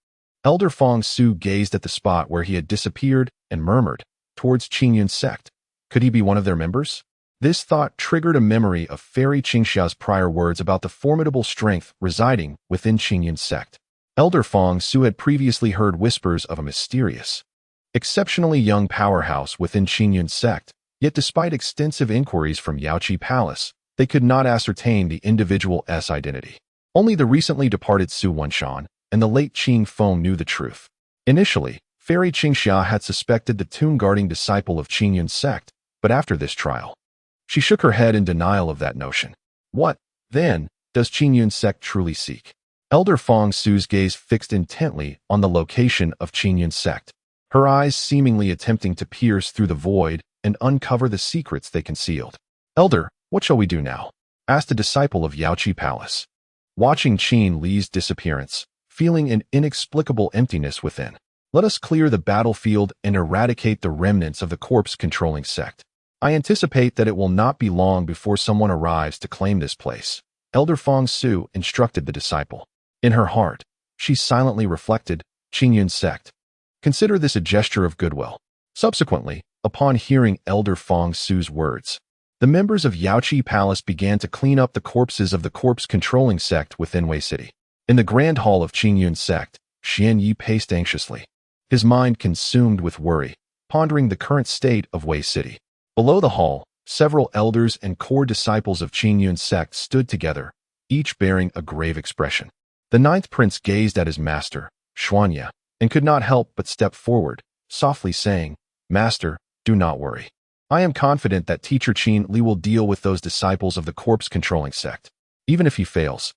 Elder Fong Su gazed at the spot where he had disappeared and murmured, "Towards Qingyun's sect. Could he be one of their members?" This thought triggered a memory of Fairy Qingxia's prior words about the formidable strength residing within Qingyun's sect. Elder Fong Su had previously heard whispers of a mysterious, exceptionally young powerhouse within Qingyun's sect, yet despite extensive inquiries from Yaoqi Palace, they could not ascertain the individual's identity. Only the recently departed Su Wenshan and the late Qing Feng knew the truth. Initially, Fairy Qingxia had suspected the tomb-guarding disciple of Qingyun's sect, but after this trial, she shook her head in denial of that notion. What, then, does Qingyun's sect truly seek? Elder Fong Su's gaze fixed intently on the location of Qingyun's sect, her eyes seemingly attempting to pierce through the void and uncover the secrets they concealed. "Elder, what shall we do now?" asked a disciple of Yaoqi Palace. Watching Qin Li's disappearance, feeling an inexplicable emptiness within, "Let us clear the battlefield and eradicate the remnants of the corpse-controlling sect. I anticipate that it will not be long before someone arrives to claim this place," Elder Fong Su instructed the disciple. In her heart, she silently reflected, "Qingyun's sect. Consider this a gesture of goodwill." Subsequently, upon hearing Elder Fong Su's words, the members of Yaoqi Palace began to clean up the corpses of the corpse-controlling sect within Wei City. In the grand hall of Qingyun's sect, Xianyi paced anxiously, his mind consumed with worry, pondering the current state of Wei City. Below the hall, several elders and core disciples of Qingyun's sect stood together, each bearing a grave expression. The ninth prince gazed at his master, Xuanya, and could not help but step forward, softly saying, "Master, do not worry. I am confident that Teacher Qin Li will deal with those disciples of the corpse-controlling sect. Even if he fails,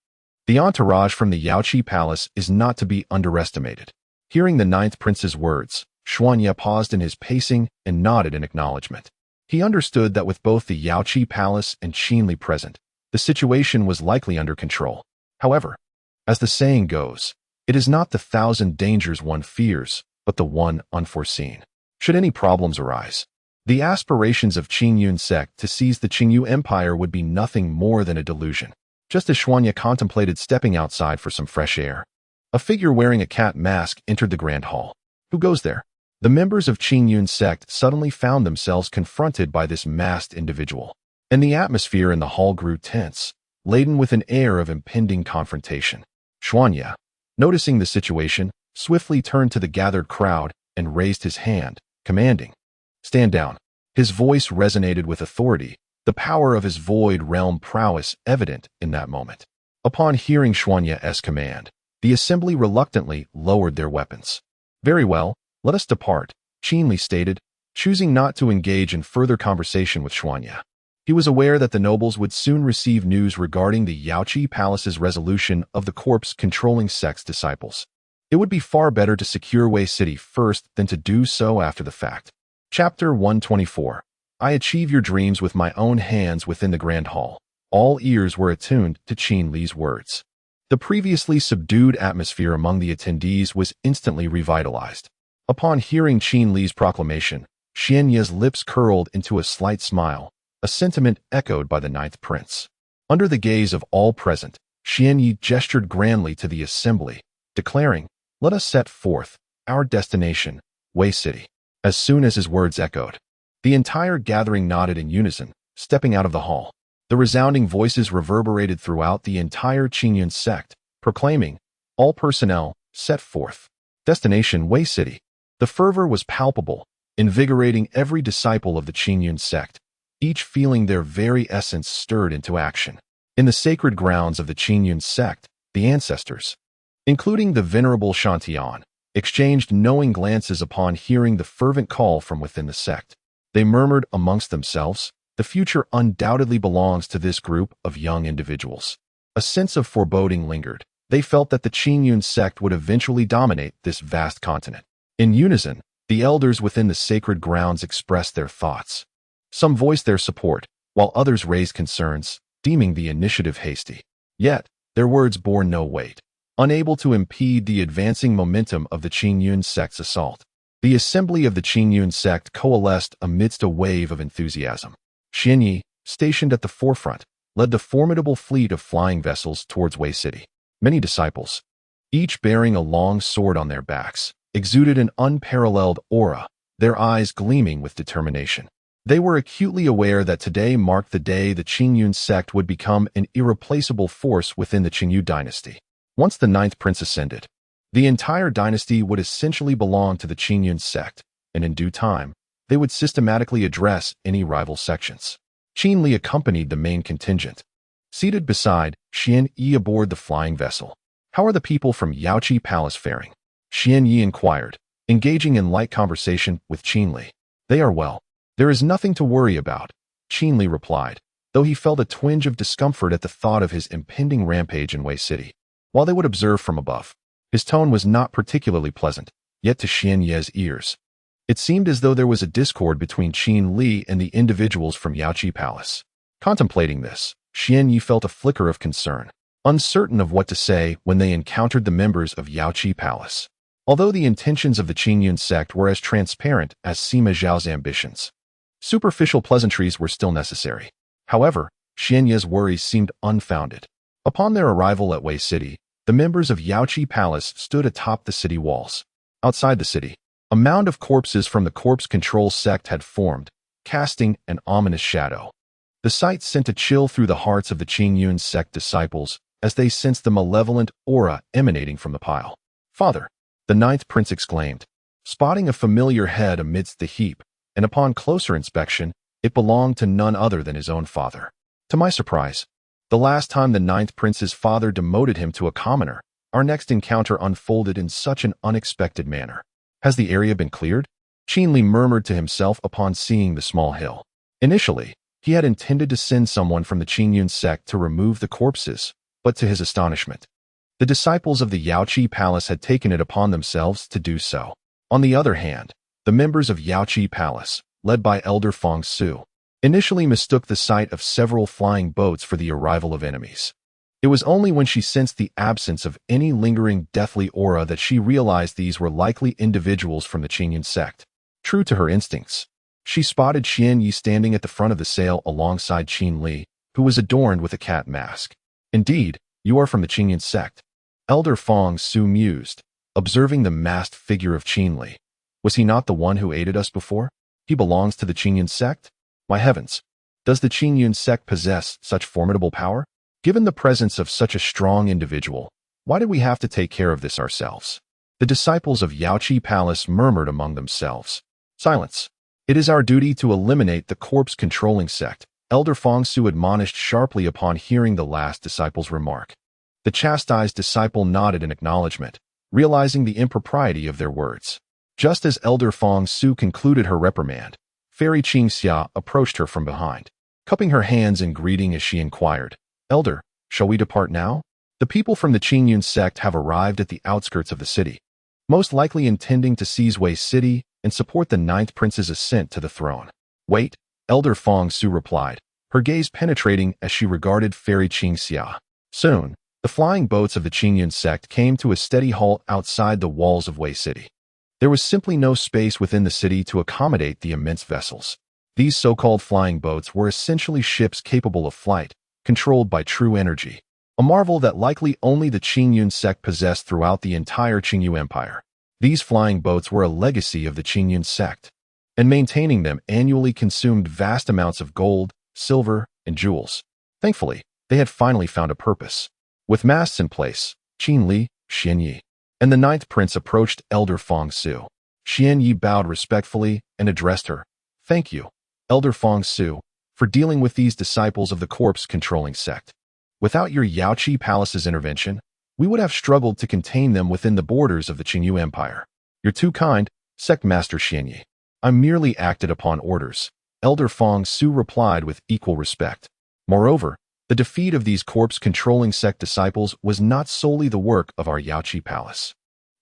the entourage from the Yaoqi Palace is not to be underestimated." Hearing the ninth prince's words, Xuanya paused in his pacing and nodded in acknowledgement. He understood that with both the Yaoqi Palace and Qin Li present, the situation was likely under control. However, as the saying goes, it is not the 1,000 dangers one fears, but the one unforeseen. Should any problems arise, the aspirations of Qingyun's sect to seize the Qingyu Empire would be nothing more than a delusion. Just as Xuanya contemplated stepping outside for some fresh air, a figure wearing a cat mask entered the grand hall. "Who goes there?" The members of Qingyun's sect suddenly found themselves confronted by this masked individual, and the atmosphere in the hall grew tense, laden with an air of impending confrontation. Xuanya, noticing the situation, swiftly turned to the gathered crowd and raised his hand, commanding, "Stand down." His voice resonated with authority, the power of his void realm prowess evident in that moment. Upon hearing Xuanye's command, the assembly reluctantly lowered their weapons. "Very well, let us depart," Qinli stated, choosing not to engage in further conversation with Xuanye. He was aware that the nobles would soon receive news regarding the Yaoqi Palace's resolution of the corpse-controlling sect's disciples. It would be far better to secure Wei City first than to do so after the fact. Chapter 124. I achieve your dreams with my own hands within the Grand Hall. All ears were attuned to Qin Li's words. The previously subdued atmosphere among the attendees was instantly revitalized. Upon hearing Qin Li's proclamation, Xuanye's lips curled into a slight smile, a sentiment echoed by the ninth prince. Under the gaze of all present, Xuanye gestured grandly to the assembly, declaring, "Let us set forth, our destination, Wei City." As soon as his words echoed, the entire gathering nodded in unison, stepping out of the hall. The resounding voices reverberated throughout the entire Qingyun sect, proclaiming, "All personnel, set forth. Destination Wei City." The fervor was palpable, invigorating every disciple of the Qingyun sect, each feeling their very essence stirred into action. In the sacred grounds of the Qingyun sect, the ancestors, including the venerable Shantian, exchanged knowing glances upon hearing the fervent call from within the sect. They murmured amongst themselves, "The future undoubtedly belongs to this group of young individuals." A sense of foreboding lingered. They felt that the Qingyun sect would eventually dominate this vast continent. In unison, the elders within the sacred grounds expressed their thoughts. Some voiced their support, while others raised concerns, deeming the initiative hasty. Yet, their words bore no weight, unable to impede the advancing momentum of the Qingyun sect's assault. The assembly of the Qingyun sect coalesced amidst a wave of enthusiasm. Xuanye, stationed at the forefront, led the formidable fleet of flying vessels towards Wei City. Many disciples, each bearing a long sword on their backs, exuded an unparalleled aura, their eyes gleaming with determination. They were acutely aware that today marked the day the Qingyun sect would become an irreplaceable force within the Qingyu dynasty. Once the ninth prince ascended, the entire dynasty would essentially belong to the Qingyun sect, and in due time, they would systematically address any rival sections. Qin Li accompanied the main contingent. Seated beside Xian Yi aboard the flying vessel. "How are the people from Yaoqi Palace faring?" Xian Yi inquired, engaging in light conversation with Qin Li. "They are well. There is nothing to worry about," Qin Li replied, though he felt a twinge of discomfort at the thought of his impending rampage in Wei City. While they would observe from above, his tone was not particularly pleasant, yet to Xian Ye's ears, it seemed as though there was a discord between Qin Li and the individuals from Yaoqi Palace. Contemplating this, Xian Yi felt a flicker of concern, uncertain of what to say when they encountered the members of Yaoqi Palace. Although the intentions of the Qingyun sect were as transparent as Sima Zhao's ambitions, superficial pleasantries were still necessary. However, Xian Ye's worries seemed unfounded. Upon their arrival at Wei City, the members of Yaoqi Palace stood atop the city walls. Outside the city, a mound of corpses from the corpse control sect had formed, casting an ominous shadow. The sight sent a chill through the hearts of the Qingyun sect disciples as they sensed the malevolent aura emanating from the pile. "Father," the ninth prince exclaimed, spotting a familiar head amidst the heap, and upon closer inspection, it belonged to none other than his own father. To my surprise, the last time the ninth prince's father demoted him to a commoner, our next encounter unfolded in such an unexpected manner. "Has the area been cleared?" Qin Li murmured to himself upon seeing the small hill. Initially, he had intended to send someone from the Qingyun sect to remove the corpses, but to his astonishment, the disciples of the Yaoqi Palace had taken it upon themselves to do so. On the other hand, the members of Yaoqi Palace, led by Elder Feng Su, initially mistook the sight of several flying boats for the arrival of enemies. It was only when she sensed the absence of any lingering deathly aura that she realized these were likely individuals from the Qingyun sect. True to her instincts, she spotted Xian Yi standing at the front of the sail alongside Qin Li, who was adorned with a cat mask. "Indeed, you are from the Qingyun sect," Elder Feng Su mused, observing the masked figure of Qin Li. "Was he not the one who aided us before? He belongs to the Qingyun sect? My heavens, does the Qingyun sect possess such formidable power?" Given the presence of such a strong individual, Why did we have to take care of this ourselves? The disciples of Yaoqi Palace murmured among themselves. Silence. It is our duty to eliminate the corpse-controlling sect, Elder Fong Su admonished sharply upon hearing the last disciple's remark. The chastised disciple nodded in acknowledgement, realizing the impropriety of their words. Just as Elder Fong Su concluded her reprimand, Fairy Qing Xia approached her from behind, cupping her hands in greeting as she inquired, "Elder, shall we depart now?" The people from the Qingyun sect have arrived at the outskirts of the city, most likely intending to seize Wei City and support the ninth prince's ascent to the throne. "Wait," Elder Fong Su replied, her gaze penetrating as she regarded Fairy Qing Xia. Soon, the flying boats of the Qingyun sect came to a steady halt outside the walls of Wei City. There was simply no space within the city to accommodate the immense vessels. These so-called flying boats were essentially ships capable of flight, controlled by true energy, a marvel that likely only the Qingyun sect possessed throughout the entire Qingyu Empire. These flying boats were a legacy of the Qingyun sect, and maintaining them annually consumed vast amounts of gold, silver, and jewels. Thankfully, they had finally found a purpose. With masts in place, Qin Li, Xian Yi, and the ninth prince approached Elder Fong Su. Xian Yi bowed respectfully and addressed her. "Thank you, Elder Fong Su, for dealing with these disciples of the corpse-controlling sect. Without your Yaoqi Palace's intervention, we would have struggled to contain them within the borders of the Qingyu Empire. You're too kind, Sect Master Xian Yi. I merely acted upon orders," Elder Fong Su replied with equal respect. Moreover, the defeat of these corpse-controlling sect disciples was not solely the work of our Yaoqi Palace.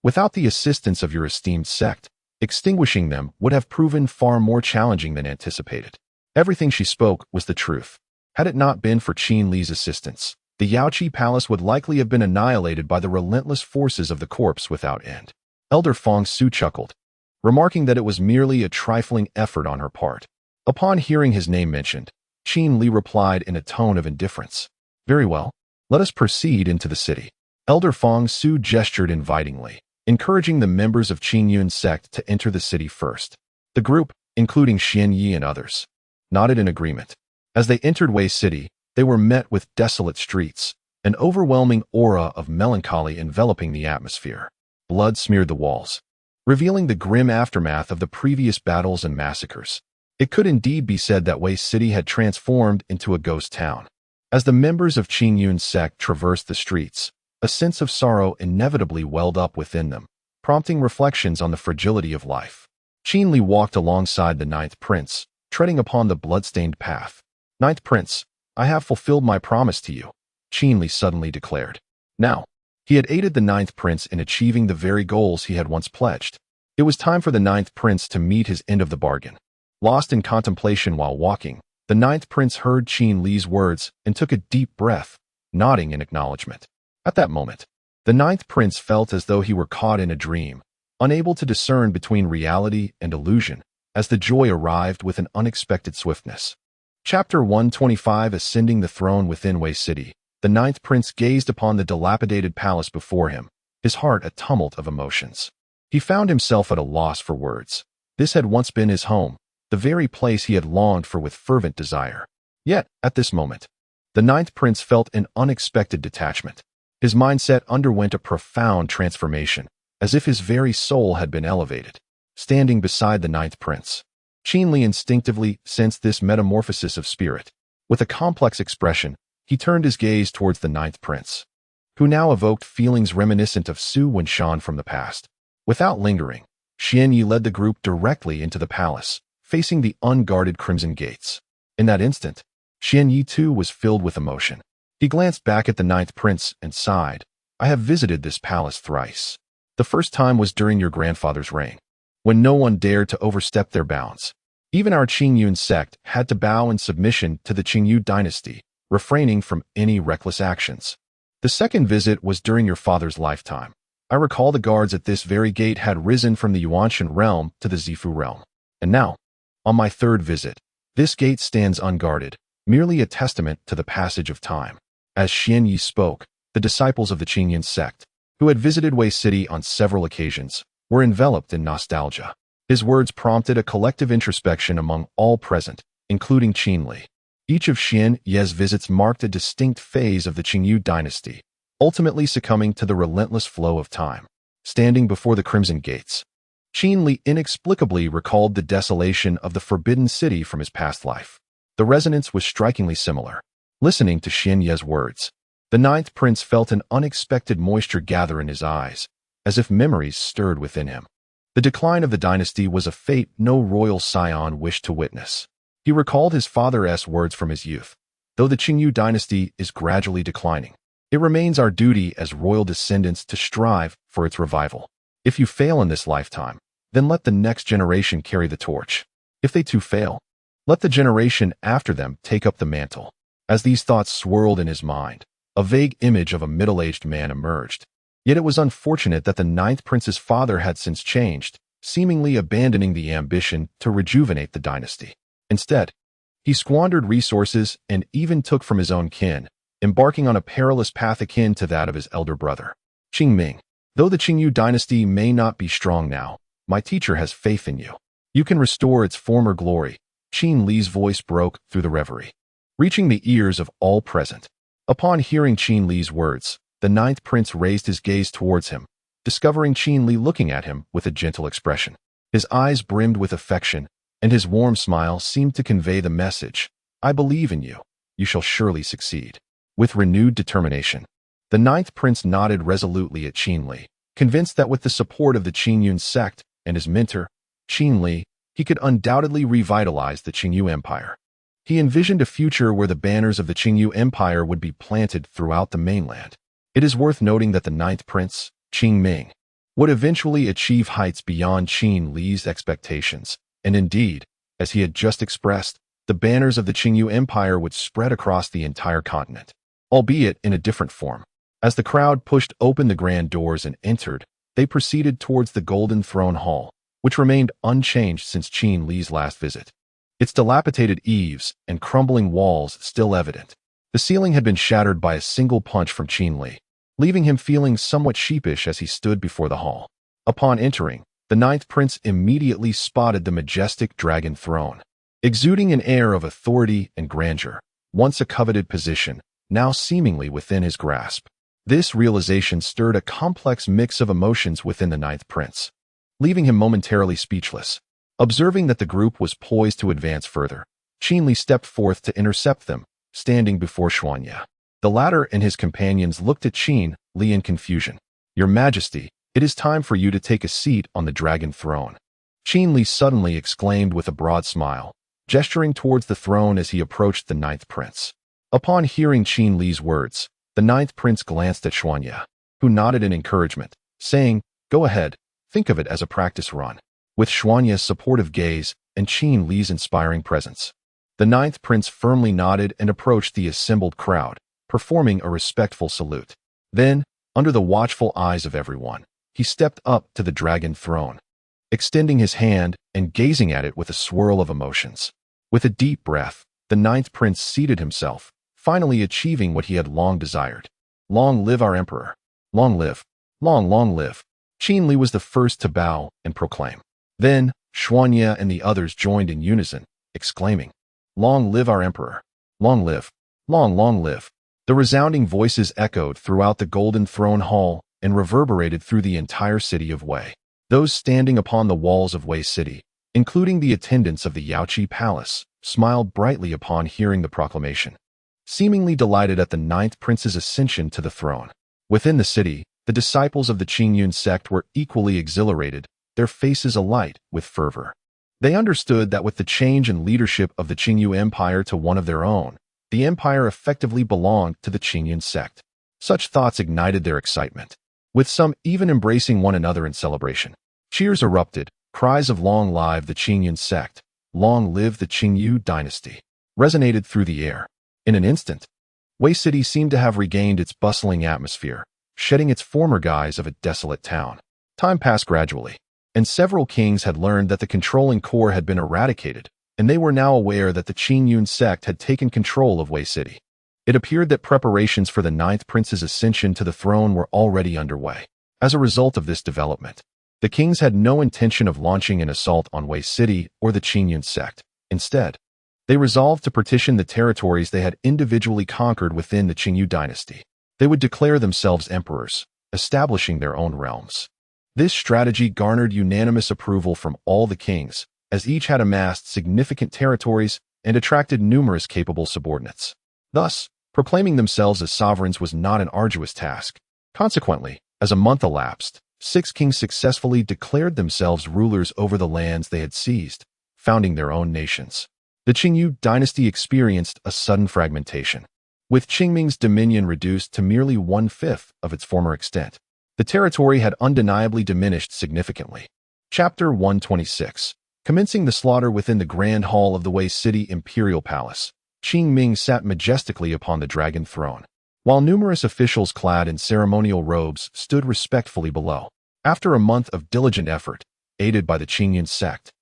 Without the assistance of your esteemed sect, extinguishing them would have proven far more challenging than anticipated. Everything she spoke was the truth. Had it not been for Qin Li's assistance, the Yaoqi Palace would likely have been annihilated by the relentless forces of the corpse without end. Elder Fong Su chuckled, remarking that it was merely a trifling effort on her part. Upon hearing his name mentioned, Qin Li replied in a tone of indifference. "Very well, let us proceed into the city." Elder Fong Su gestured invitingly, encouraging the members of Qingyun sect to enter the city first. The group, including Xian Yi and others, nodded in agreement. As they entered Wei City, they were met with desolate streets, an overwhelming aura of melancholy enveloping the atmosphere. Blood smeared the walls, revealing the grim aftermath of the previous battles and massacres. It could indeed be said that Wei City had transformed into a ghost town. As the members of Qingyun sect traversed the streets, a sense of sorrow inevitably welled up within them, prompting reflections on the fragility of life. Qin Li walked alongside the ninth prince, treading upon the blood-stained path. "Ninth prince, I have fulfilled my promise to you," Qin Li suddenly declared. Now, he had aided the ninth prince in achieving the very goals he had once pledged. It was time for the ninth prince to meet his end of the bargain. Lost in contemplation while walking, the ninth prince heard Qin Li's words and took a deep breath, nodding in acknowledgement. At that moment, the ninth prince felt as though he were caught in a dream, unable to discern between reality and illusion, as the joy arrived with an unexpected swiftness. Chapter 125 Ascending the Throne Within Wei City. The ninth prince gazed upon the dilapidated palace before him, his heart a tumult of emotions. He found himself at a loss for words. This had once been his home, the very place he had longed for with fervent desire. Yet, at this moment, the ninth prince felt an unexpected detachment. His mindset underwent a profound transformation, as if his very soul had been elevated. Standing beside the ninth prince, Qin Li instinctively sensed this metamorphosis of spirit. With a complex expression, he turned his gaze towards the ninth prince, who now evoked feelings reminiscent of Su Wenshan from the past. Without lingering, Xian Yi led the group directly into the palace, facing the unguarded crimson gates. In that instant, Xian Yi too was filled with emotion. He glanced back at the ninth prince and sighed. "I have visited this palace thrice. The first time was during your grandfather's reign, when no one dared to overstep their bounds. Even our Qingyun sect had to bow in submission to the Qingyu dynasty, refraining from any reckless actions. The second visit was during your father's lifetime. I recall the guards at this very gate had risen from the Yuanshan realm to the Zifu realm. And now, on my third visit, this gate stands unguarded, merely a testament to the passage of time." As Xian Yi spoke, the disciples of the Qingyun sect, who had visited Wei City on several occasions, were enveloped in nostalgia. His words prompted a collective introspection among all present, including Qin Li. Each of Xian Ye's visits marked a distinct phase of the Qingyu dynasty, ultimately succumbing to the relentless flow of time. Standing before the Crimson Gates, Qin Li inexplicably recalled the desolation of the Forbidden City from his past life. The resonance was strikingly similar. Listening to Xian Ye's words, the ninth prince felt an unexpected moisture gather in his eyes, as if memories stirred within him. The decline of the dynasty was a fate no royal scion wished to witness. He recalled his father's words from his youth. Though the Qingyu dynasty is gradually declining, it remains our duty as royal descendants to strive for its revival. If you fail in this lifetime, then let the next generation carry the torch. If they too fail, let the generation after them take up the mantle. As these thoughts swirled in his mind, a vague image of a middle-aged man emerged. Yet it was unfortunate that the ninth prince's father had since changed, seemingly abandoning the ambition to rejuvenate the dynasty. Instead, he squandered resources and even took from his own kin, embarking on a perilous path akin to that of his elder brother. Qingming, though the Qingyu dynasty may not be strong now, my teacher has faith in you. You can restore its former glory. Qin Li's voice broke through the reverie, reaching the ears of all present. Upon hearing Qin Li's words, the ninth prince raised his gaze towards him, discovering Qin Li looking at him with a gentle expression. His eyes brimmed with affection, and his warm smile seemed to convey the message, I believe in you. You shall surely succeed. With renewed determination, the ninth prince nodded resolutely at Qin Li, convinced that with the support of the Qingyun sect and his mentor, Qin Li, he could undoubtedly revitalize the Qingyu Empire. He envisioned a future where the banners of the Qingyu Empire would be planted throughout the mainland. It is worth noting that the ninth prince, Qingming, would eventually achieve heights beyond Qin Li's expectations, and indeed, as he had just expressed, the banners of the Qingyu Empire would spread across the entire continent, albeit in a different form. As the crowd pushed open the grand doors and entered, they proceeded towards the Golden Throne Hall, which remained unchanged since Qin Li's last visit. Its dilapidated eaves and crumbling walls still evident. The ceiling had been shattered by a single punch from Qin Li, leaving him feeling somewhat sheepish as he stood before the hall. Upon entering, the ninth prince immediately spotted the majestic dragon throne, exuding an air of authority and grandeur, once a coveted position, now seemingly within his grasp. This realization stirred a complex mix of emotions within the ninth prince, leaving him momentarily speechless. Observing that the group was poised to advance further, Qin Li stepped forth to intercept them, standing before Xuanya. The latter and his companions looked at Qin Li in confusion. Your Majesty, it is time for you to take a seat on the dragon throne. Qin Li suddenly exclaimed with a broad smile, gesturing towards the throne as he approached the ninth prince. Upon hearing Qin Li's words, the ninth prince glanced at Xuanya, who nodded in encouragement, saying, Go ahead, think of it as a practice run. With Xuanya's supportive gaze and Qin Li's inspiring presence, the ninth prince firmly nodded and approached the assembled crowd, performing a respectful salute. Then, under the watchful eyes of everyone, he stepped up to the dragon throne, extending his hand and gazing at it with a swirl of emotions. With a deep breath, the ninth prince seated himself, finally achieving what he had long desired. Long live our emperor! Long live! Long live! Qin Li was the first to bow and proclaim. Then, Xuanya and the others joined in unison, exclaiming, Long live our emperor! Long live! Long live! The resounding voices echoed throughout the Golden Throne Hall and reverberated through the entire city of Wei. Those standing upon the walls of Wei City, including the attendants of the Yaoqi Palace, smiled brightly upon hearing the proclamation, seemingly delighted at the ninth prince's ascension to the throne. Within the city, the disciples of the Qingyun sect were equally exhilarated, their faces alight with fervor. They understood that with the change in leadership of the Qingyu Empire to one of their own, the empire effectively belonged to the Qingyun sect. Such thoughts ignited their excitement, with some even embracing one another in celebration. Cheers erupted, cries of Long live the Qingyun sect, Long live the Qingyu dynasty, resonated through the air. In an instant, Wei City seemed to have regained its bustling atmosphere, shedding its former guise of a desolate town. Time passed gradually, and several kings had learned that the controlling core had been eradicated, and they were now aware that the Qingyun sect had taken control of Wei City. It appeared that preparations for the ninth prince's ascension to the throne were already underway. As a result of this development, the kings had no intention of launching an assault on Wei City or the Qingyun sect. Instead, they resolved to partition the territories they had individually conquered within the Qingyu dynasty. They would declare themselves emperors, establishing their own realms. This strategy garnered unanimous approval from all the kings, as each had amassed significant territories and attracted numerous capable subordinates. Thus, proclaiming themselves as sovereigns was not an arduous task. Consequently, as a month elapsed, 6 kings successfully declared themselves rulers over the lands they had seized, founding their own nations. The Qingyu dynasty experienced a sudden fragmentation. With Qingming's dominion reduced to merely 1/5 of its former extent, the territory had undeniably diminished significantly. Chapter 126. Commencing the slaughter within the Grand Hall of the Wei City Imperial Palace, Qingming sat majestically upon the dragon throne, while numerous officials clad in ceremonial robes stood respectfully below. After a month of diligent effort, aided by the Qingyun sect,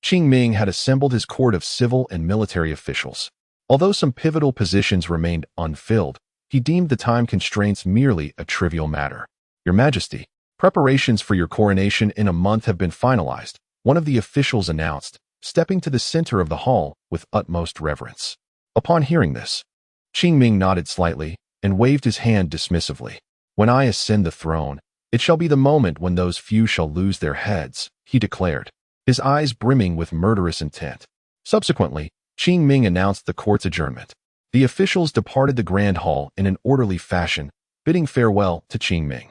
Qingming had assembled his court of civil and military officials. Although some pivotal positions remained unfilled, he deemed the time constraints merely a trivial matter. Your Majesty, preparations for your coronation in a month have been finalized, one of the officials announced, stepping to the center of the hall with utmost reverence. Upon hearing this, Qingming nodded slightly and waved his hand dismissively. When I ascend the throne, it shall be the moment when those few shall lose their heads, he declared, his eyes brimming with murderous intent. Subsequently, Qingming announced the court's adjournment. The officials departed the grand hall in an orderly fashion, bidding farewell to Qingming.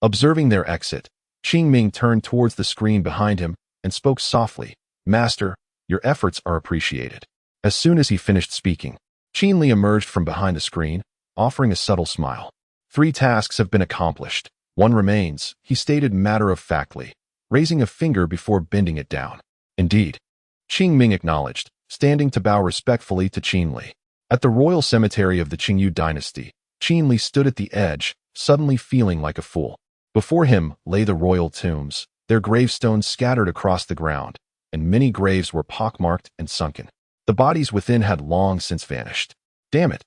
Observing their exit, Qingming turned towards the screen behind him and spoke softly, "Master, your efforts are appreciated." As soon as he finished speaking, Qinli emerged from behind the screen, offering a subtle smile. 3 tasks have been accomplished. 1 remains, he stated matter-of-factly, raising a finger before bending it down. Indeed, Qingming acknowledged, standing to bow respectfully to Qinli. At the royal cemetery of the Qingyu dynasty, Qinli stood at the edge, suddenly feeling like a fool. Before him lay the royal tombs, their gravestones scattered across the ground, and many graves were pockmarked and sunken. The bodies within had long since vanished. Damn it!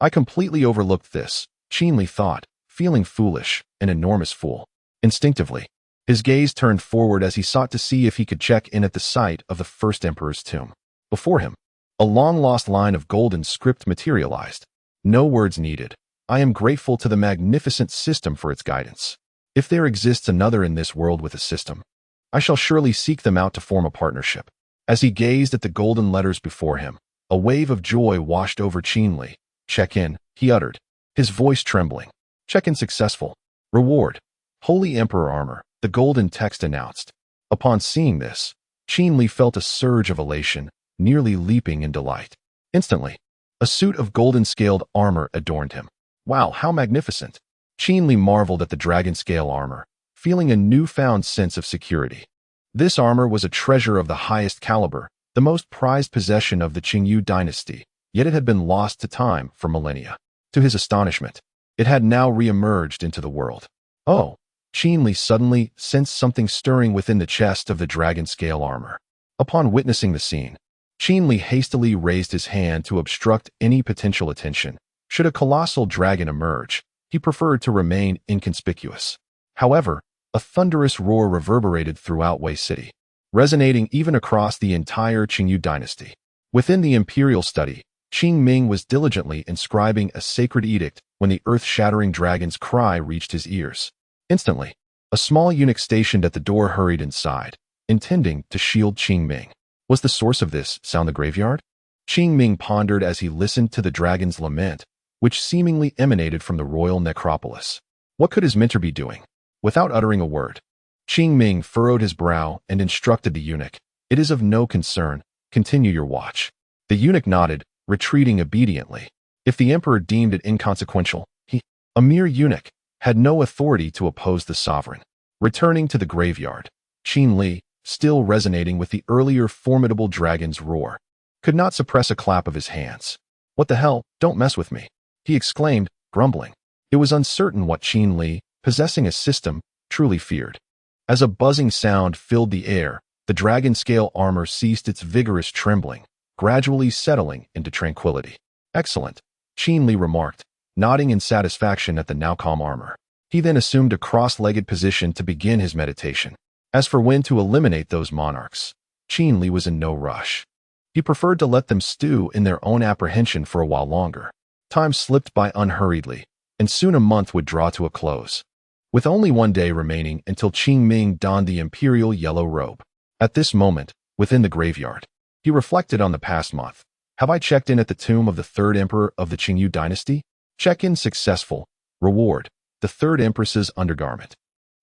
I completely overlooked this, Qinli thought, feeling foolish, an enormous fool. Instinctively, his gaze turned forward as he sought to see if he could check in at the site of the first emperor's tomb. Before him, a long-lost line of golden script materialized. No words needed. I am grateful to the magnificent system for its guidance. If there exists another in this world with a system, I shall surely seek them out to form a partnership. As he gazed at the golden letters before him, a wave of joy washed over Qinli. "Check in," he uttered, his voice trembling. "Check-in successful. Reward: Holy Emperor armor," the golden text announced. Upon seeing this, Qinli felt a surge of elation, nearly leaping in delight. Instantly, a suit of golden-scaled armor adorned him. Wow, how magnificent! Qinli marveled at the dragon-scale armor, feeling a newfound sense of security. This armor was a treasure of the highest caliber, the most prized possession of the Qingyu dynasty, yet it had been lost to time for millennia. To his astonishment, it had now re-emerged into the world. Oh! Qinli suddenly sensed something stirring within the chest of the dragon-scale armor. Upon witnessing the scene, Qinli hastily raised his hand to obstruct any potential attention. Should a colossal dragon emerge, he preferred to remain inconspicuous. However, a thunderous roar reverberated throughout Wei City, resonating even across the entire Qingyu dynasty. Within the imperial study, Qingming was diligently inscribing a sacred edict when the earth-shattering dragon's cry reached his ears. Instantly, a small eunuch stationed at the door hurried inside, intending to shield Qingming. Was the source of this sound the graveyard? Qingming pondered as he listened to the dragon's lament, which seemingly emanated from the royal necropolis. What could his mentor be doing? Without uttering a word, Qingming furrowed his brow and instructed the eunuch, "It is of no concern. Continue your watch." The eunuch nodded, retreating obediently. If the emperor deemed it inconsequential, he, a mere eunuch, had no authority to oppose the sovereign. Returning to the graveyard, Qinli, still resonating with the earlier formidable dragon's roar, could not suppress a clap of his hands. "What the hell? Don't mess with me," he exclaimed, grumbling. It was uncertain what Qinli, possessing a system, truly feared. As a buzzing sound filled the air, the dragon-scale armor ceased its vigorous trembling, gradually settling into tranquility. "Excellent," Qinli remarked, nodding in satisfaction at the now calm armor. He then assumed a cross-legged position to begin his meditation. As for when to eliminate those monarchs, Qinli was in no rush. He preferred to let them stew in their own apprehension for a while longer. Time slipped by unhurriedly, and soon a month would draw to a close. With only one day remaining until Qing Ming donned the imperial yellow robe. At this moment, within the graveyard, he reflected on the past month. Have I checked in at the tomb of the third emperor of the Qingyu dynasty? Check-in successful. Reward: the third empress's undergarment.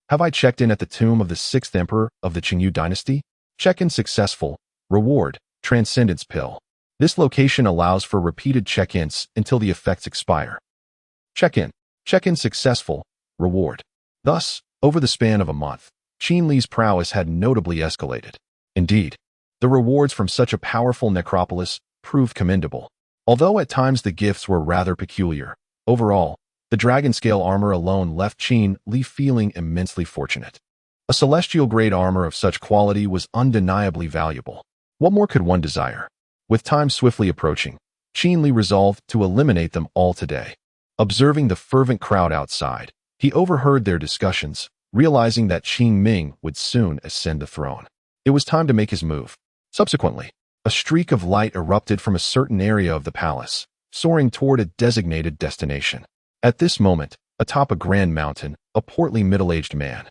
Have I checked in at the tomb of the sixth emperor of the Qingyu dynasty? Check-in successful. Reward: transcendence pill. This location allows for repeated check-ins until the effects expire. Check-in. Check-in successful. Reward. Thus, over the span of a month, Qin Li's prowess had notably escalated. Indeed, the rewards from such a powerful necropolis proved commendable. Although at times the gifts were rather peculiar, overall, the dragon-scale armor alone left Qin Li feeling immensely fortunate. A celestial-grade armor of such quality was undeniably valuable. What more could one desire? With time swiftly approaching, Qin Li resolved to eliminate them all today. Observing the fervent crowd outside, he overheard their discussions, realizing that Qing Ming would soon ascend the throne. It was time to make his move. Subsequently, a streak of light erupted from a certain area of the palace, soaring toward a designated destination. At this moment, atop a grand mountain, a portly middle-aged man,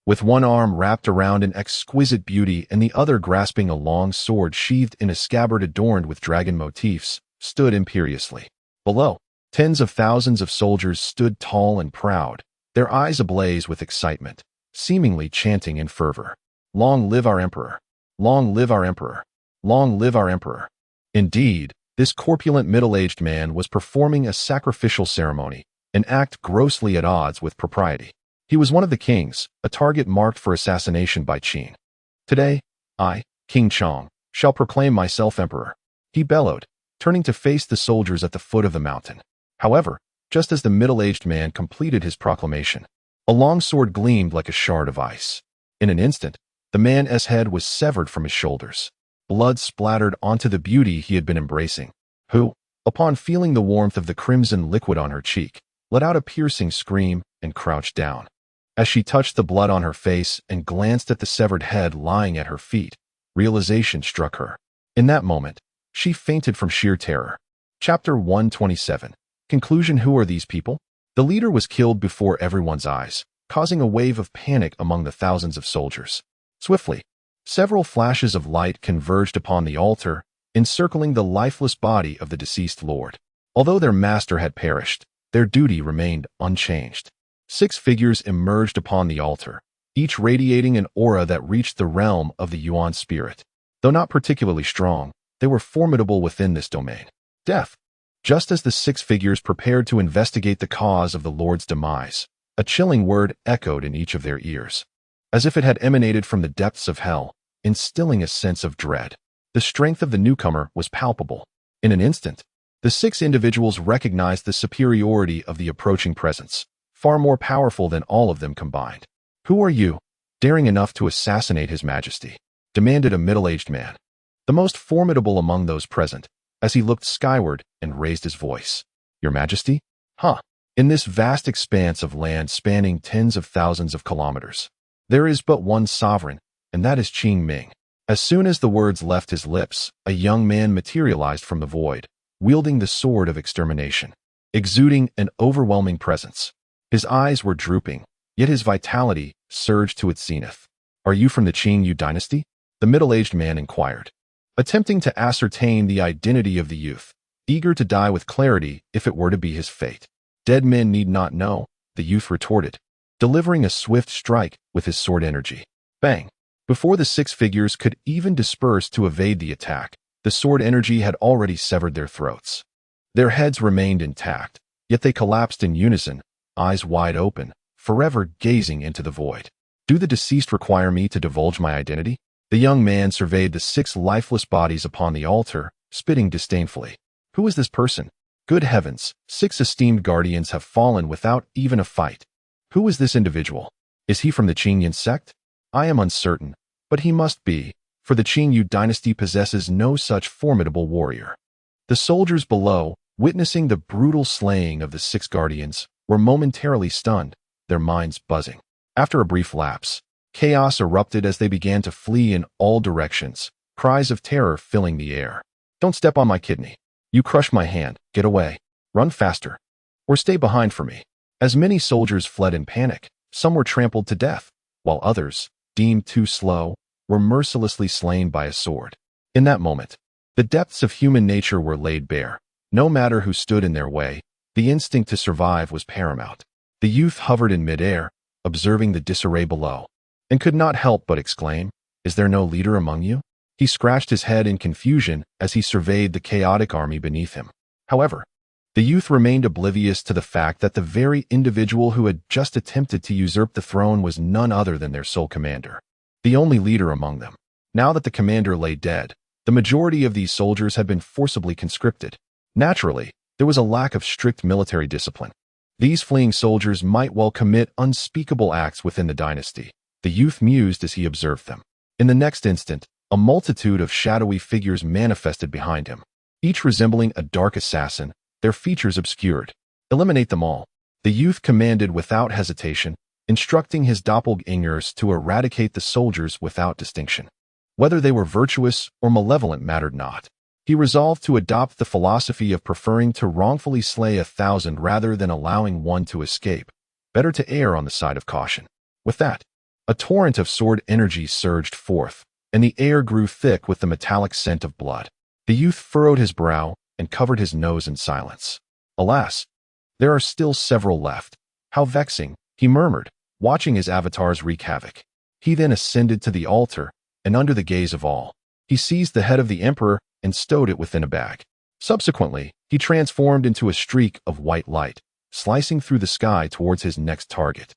with one arm wrapped around an exquisite beauty and the other grasping a long sword sheathed in a scabbard adorned with dragon motifs, stood imperiously. Below, tens of thousands of soldiers stood tall and proud, their eyes ablaze with excitement, seemingly chanting in fervor. Long live our emperor! Long live our emperor! Long live our emperor! Indeed, this corpulent middle-aged man was performing a sacrificial ceremony, an act grossly at odds with propriety. He was one of the kings, a target marked for assassination by Qin. Today, I, King Chong, shall proclaim myself emperor, he bellowed, turning to face the soldiers at the foot of the mountain. However, just as the middle-aged man completed his proclamation, a long sword gleamed like a shard of ice. In an instant, the man's head was severed from his shoulders. Blood splattered onto the beauty he had been embracing, who, upon feeling the warmth of the crimson liquid on her cheek, let out a piercing scream and crouched down. As she touched the blood on her face and glanced at the severed head lying at her feet, realization struck her. In that moment, she fainted from sheer terror. Chapter 127. Conclusion. Who are these people? The leader was killed before everyone's eyes, causing a wave of panic among the thousands of soldiers. Swiftly, several flashes of light converged upon the altar, encircling the lifeless body of the deceased lord. Although their master had perished, their duty remained unchanged. 6 figures emerged upon the altar, each radiating an aura that reached the realm of the Yuan spirit. Though not particularly strong, they were formidable within this domain. Death. Just as the 6 figures prepared to investigate the cause of the Lord's demise, a chilling word echoed in each of their ears, as if it had emanated from the depths of hell, instilling a sense of dread. The strength of the newcomer was palpable. In an instant, the 6 individuals recognized the superiority of the approaching presence, far more powerful than all of them combined. Who are you, daring enough to assassinate His Majesty? Demanded a middle-aged man, the most formidable among those present, as he looked skyward and raised his voice. Your Majesty? Huh. In this vast expanse of land spanning tens of thousands of kilometers, there is but one sovereign, and that is Qing Ming. As soon as the words left his lips, a young man materialized from the void, wielding the sword of extermination, exuding an overwhelming presence. His eyes were drooping, yet his vitality surged to its zenith. Are you from the Qingyu dynasty? The middle-aged man inquired, attempting to ascertain the identity of the youth, eager to die with clarity if it were to be his fate. Dead men need not know, the youth retorted, delivering a swift strike with his sword energy. Bang! Before the 6 figures could even disperse to evade the attack, the sword energy had already severed their throats. Their heads remained intact, yet they collapsed in unison, eyes wide open, forever gazing into the void. Do the deceased require me to divulge my identity? The young man surveyed the 6 lifeless bodies upon the altar, spitting disdainfully. Who is this person? Good heavens, 6 esteemed guardians have fallen without even a fight. Who is this individual? Is he from the Qingyan sect? I am uncertain, but he must be, for the Qingyu dynasty possesses no such formidable warrior. The soldiers below, witnessing the brutal slaying of the 6 guardians, were momentarily stunned, their minds buzzing. After a brief lapse, chaos erupted as they began to flee in all directions, cries of terror filling the air. Don't step on my kidney. You crushed my hand. Get away. Run faster. or stay behind for me. As many soldiers fled in panic, some were trampled to death, while others, deemed too slow, were mercilessly slain by a sword. In that moment, the depths of human nature were laid bare. No matter who stood in their way, the instinct to survive was paramount. The youth hovered in midair, observing the disarray below, and could not help but exclaim, "Is there no leader among you?" He scratched his head in confusion as he surveyed the chaotic army beneath him. However, the youth remained oblivious to the fact that the very individual who had just attempted to usurp the throne was none other than their sole commander, the only leader among them. Now that the commander lay dead, the majority of these soldiers had been forcibly conscripted. Naturally, there was a lack of strict military discipline. These fleeing soldiers might well commit unspeakable acts within the dynasty. The youth mused as he observed them. In the next instant, a multitude of shadowy figures manifested behind him, each resembling a dark assassin, their features obscured. "Eliminate them all," the youth commanded without hesitation, instructing his doppelgangers to eradicate the soldiers without distinction. Whether they were virtuous or malevolent mattered not. He resolved to adopt the philosophy of preferring to wrongfully slay 1,000 rather than allowing one to escape. Better to err on the side of caution. With that, a torrent of sword energy surged forth, and the air grew thick with the metallic scent of blood. The youth furrowed his brow and covered his nose in silence. "Alas, there are still several left. How vexing," he murmured, watching his avatars wreak havoc. He then ascended to the altar, and under the gaze of all, he seized the head of the emperor and stowed it within a bag. Subsequently, he transformed into a streak of white light, slicing through the sky towards his next target.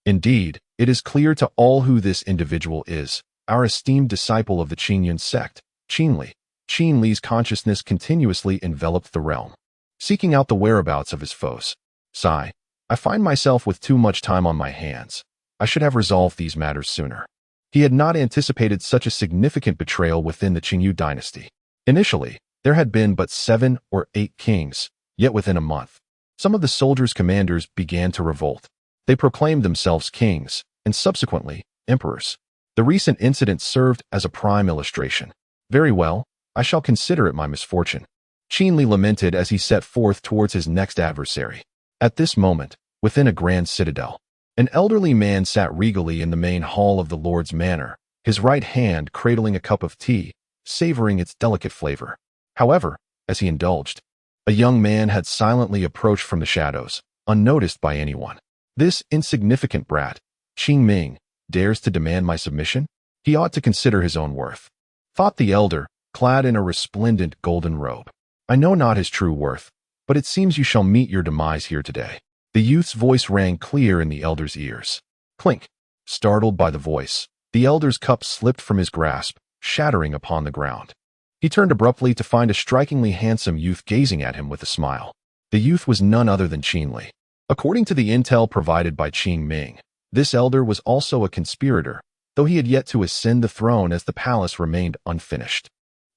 Indeed, it is clear to all who this individual is, our esteemed disciple of the Qingyun sect, Qin Li. Qin Li's consciousness continuously enveloped the realm, seeking out the whereabouts of his foes. Sigh, I find myself with too much time on my hands. I should have resolved these matters sooner. He had not anticipated such a significant betrayal within the Qingyu dynasty. Initially, there had been but 7 or 8 kings, yet within a month, some of the soldiers' commanders began to revolt. They proclaimed themselves kings, and subsequently, emperors. The recent incident served as a prime illustration. Very well, I shall consider it my misfortune, Qin Li lamented as he set forth towards his next adversary. At this moment, within a grand citadel, an elderly man sat regally in the main hall of the Lord's manor, his right hand cradling a cup of tea, savoring its delicate flavor. However, as he indulged, a young man had silently approached from the shadows, unnoticed by anyone. "This insignificant brat, Qing Ming, dares to demand my submission? He ought to consider his own worth," thought the elder, clad in a resplendent golden robe. "I know not his true worth, but it seems you shall meet your demise here today." The youth's voice rang clear in the elder's ears. Clink! Startled by the voice, the elder's cup slipped from his grasp, shattering upon the ground. He turned abruptly to find a strikingly handsome youth gazing at him with a smile. The youth was none other than Qin Li. According to the intel provided by Qing Ming, this elder was also a conspirator, though he had yet to ascend the throne as the palace remained unfinished.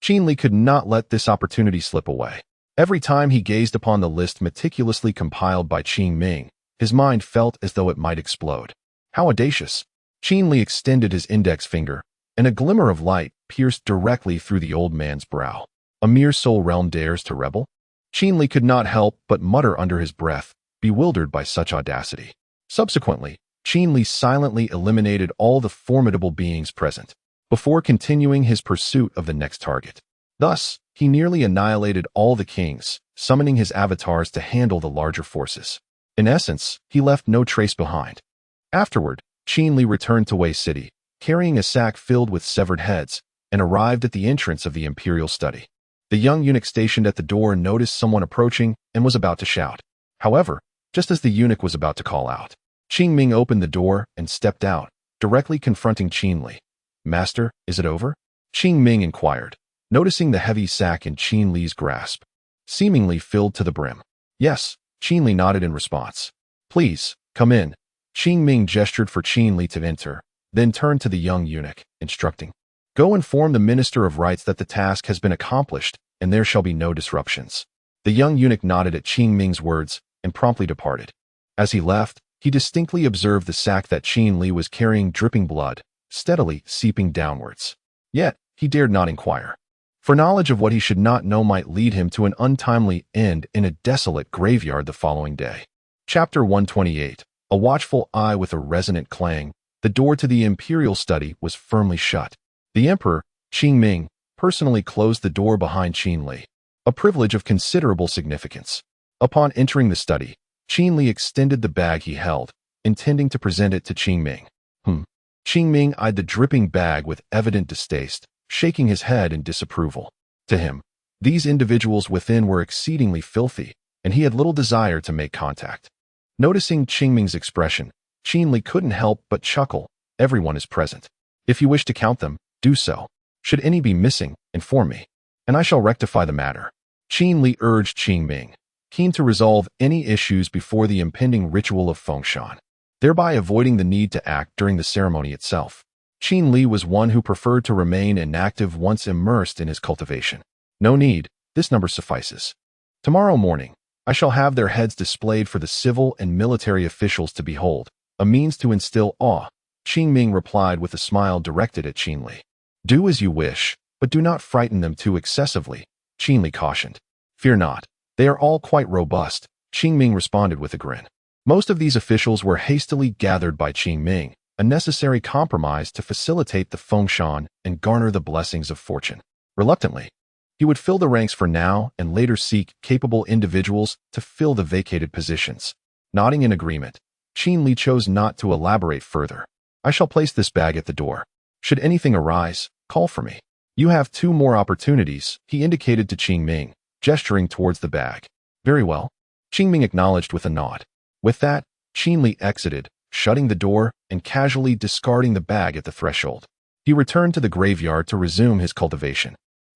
Qin Li could not let this opportunity slip away. Every time he gazed upon the list meticulously compiled by Qing Ming, his mind felt as though it might explode. How audacious! Qin Li extended his index finger, and a glimmer of light pierced directly through the old man's brow. A mere soul realm dares to rebel? Qin Li could not help but mutter under his breath, bewildered by such audacity. Subsequently, Qin Li silently eliminated all the formidable beings present, before continuing his pursuit of the next target. Thus, he nearly annihilated all the kings, summoning his avatars to handle the larger forces. In essence, he left no trace behind. Afterward, Qin Li returned to Wei City, carrying a sack filled with severed heads, and arrived at the entrance of the imperial study. The young eunuch stationed at the door noticed someone approaching and was about to shout. However, just as the eunuch was about to call out, Qing Ming opened the door and stepped out, directly confronting Qin Li. "Master, is it over?" Qing Ming inquired, noticing the heavy sack in Qin Li's grasp, seemingly filled to the brim. "Yes," Qin Li nodded in response. "Please, come in." Qing Ming gestured for Qin Li to enter, then turned to the young eunuch, instructing, "Go inform the Minister of Rites that the task has been accomplished, and there shall be no disruptions." The young eunuch nodded at Qing Ming's words and promptly departed. As he left, he distinctly observed the sack that Qin Li was carrying dripping blood, steadily seeping downwards. Yet, he dared not inquire. for knowledge of what he should not know might lead him to an untimely end in a desolate graveyard the following day. Chapter 128. A watchful eye with a resonant clang. The door to the imperial study was firmly shut. The emperor, Qing Ming, personally closed the door behind Qin Li, a privilege of considerable significance. Upon entering the study, Qin Li extended the bag he held, intending to present it to Qing Ming. Qing Ming eyed the dripping bag with evident distaste, shaking his head in disapproval. To him, these individuals within were exceedingly filthy, and he had little desire to make contact. Noticing Qing Ming's expression, Qin Li couldn't help but chuckle. Everyone is present. If you wish to count them, do so. Should any be missing, inform me, and I shall rectify the matter. Qin Li urged Qing Ming, keen to resolve any issues before the impending ritual of Fengshan, thereby avoiding the need to act during the ceremony itself. Qin Li was one who preferred to remain inactive once immersed in his cultivation. No need, this number suffices. Tomorrow morning, I shall have their heads displayed for the civil and military officials to behold, a means to instill awe. Qing Ming replied with a smile directed at Qin Li. Do as you wish, but do not frighten them too excessively, Qin Li cautioned. Fear not, they are all quite robust, Qing Ming responded with a grin. Most of these officials were hastily gathered by Qing Ming, a necessary compromise to facilitate the Fengshan and garner the blessings of fortune. Reluctantly, he would fill the ranks for now and later seek capable individuals to fill the vacated positions. Nodding in agreement, Qin Li chose not to elaborate further. I shall place this bag at the door. Should anything arise, call for me. You have 2 more opportunities, he indicated to Qing Ming, gesturing towards the bag. Very well. Qing Ming acknowledged with a nod. With that, Qin Li exited, shutting the door and casually discarding the bag at the threshold. He returned to the graveyard to resume his cultivation.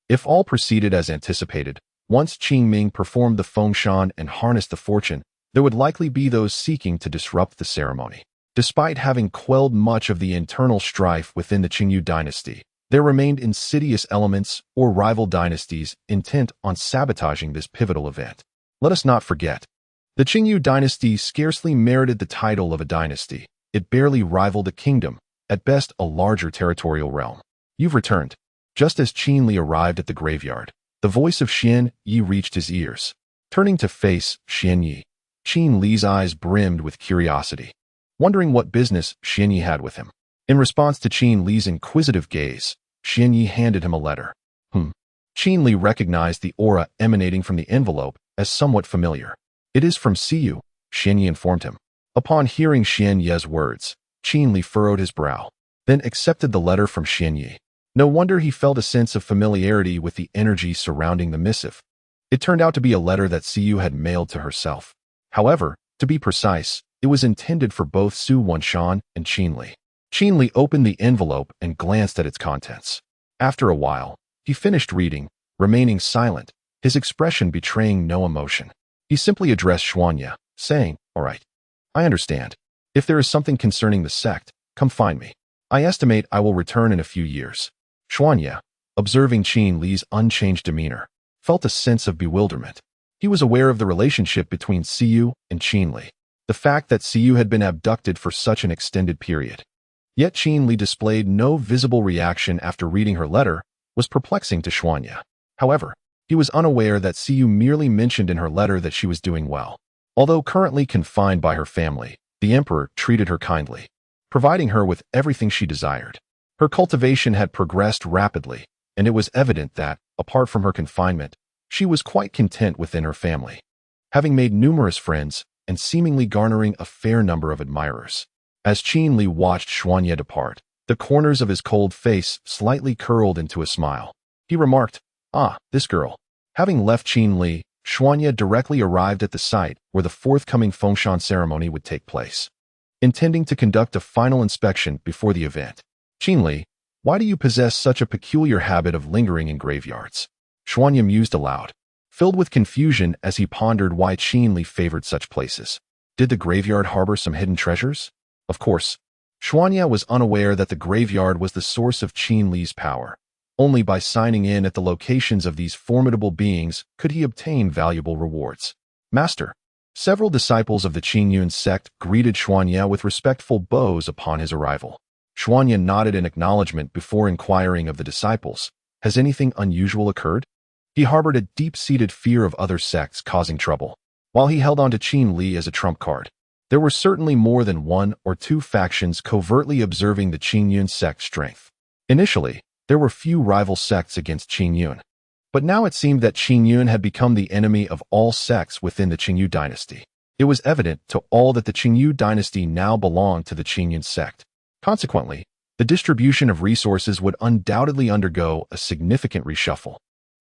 If all proceeded as anticipated, once Qing Ming performed the Fengshan and harnessed the fortune, there would likely be those seeking to disrupt the ceremony. Despite having quelled much of the internal strife within the Qingyu dynasty, there remained insidious elements or rival dynasties intent on sabotaging this pivotal event. Let us not forget, the Qingyu dynasty scarcely merited the title of a dynasty. It barely rivaled a kingdom, at best a larger territorial realm. You've returned. Just as Qin Li arrived at the graveyard, the voice of Xian Yi reached his ears. Turning to face Xian Yi, Qin Li's eyes brimmed with curiosity, wondering what business Xian Yi had with him. In response to Qin Li's inquisitive gaze, Xian Yi handed him a letter. Qin Li recognized the aura emanating from the envelope as somewhat familiar. It is from Siyu, Xian Yi informed him. Upon hearing Xian Yi's words, Qin Li furrowed his brow, then accepted the letter from Xian Yi. No wonder he felt a sense of familiarity with the energy surrounding the missive. It turned out to be a letter that Siyu had mailed to herself. However, to be precise, it was intended for both Su Wanshan and Qin Li. Qin Li opened the envelope and glanced at its contents. After a while, he finished reading, remaining silent, his expression betraying no emotion. He simply addressed Xuanya, saying, "All right. I understand. If there is something concerning the sect, come find me. I estimate I will return in a few years." Xuanya, observing Qin Li's unchanged demeanor, felt a sense of bewilderment. He was aware of the relationship between Siyu and Qin Li, the fact that Siyu had been abducted for such an extended period. Yet Qin Li displayed no visible reaction after reading her letter was perplexing to Xuanya. However, he was unaware that Siyu merely mentioned in her letter that she was doing well. Although currently confined by her family, the emperor treated her kindly, providing her with everything she desired. Her cultivation had progressed rapidly, and it was evident that, apart from her confinement, she was quite content within her family, having made numerous friends and seemingly garnering a fair number of admirers. As Qin Li watched Xuanya depart, the corners of his cold face slightly curled into a smile. He remarked, this girl. Having left Qin Li, Xuanya directly arrived at the site where the forthcoming Fengshan ceremony would take place, intending to conduct a final inspection before the event. Qin Li, why do you possess such a peculiar habit of lingering in graveyards? Xuanya mused aloud, filled with confusion as he pondered why Qin Li favored such places. Did the graveyard harbor some hidden treasures? Of course, Xuanya was unaware that the graveyard was the source of Qin Li's power. Only by signing in at the locations of these formidable beings could he obtain valuable rewards. Master, several disciples of the Qingyun sect greeted Xuanya with respectful bows upon his arrival. Xuanya nodded in acknowledgement before inquiring of the disciples, Has anything unusual occurred? He harbored a deep-seated fear of other sects causing trouble. While he held on to Qin Li as a trump card, there were certainly more than one or two factions covertly observing the Qin Yun sect's strength. Initially, there were few rival sects against Qin Yun. But now it seemed that Qin Yun had become the enemy of all sects within the Qingyu dynasty. It was evident to all that the Qingyu dynasty now belonged to the Qin Yun sect. Consequently, the distribution of resources would undoubtedly undergo a significant reshuffle,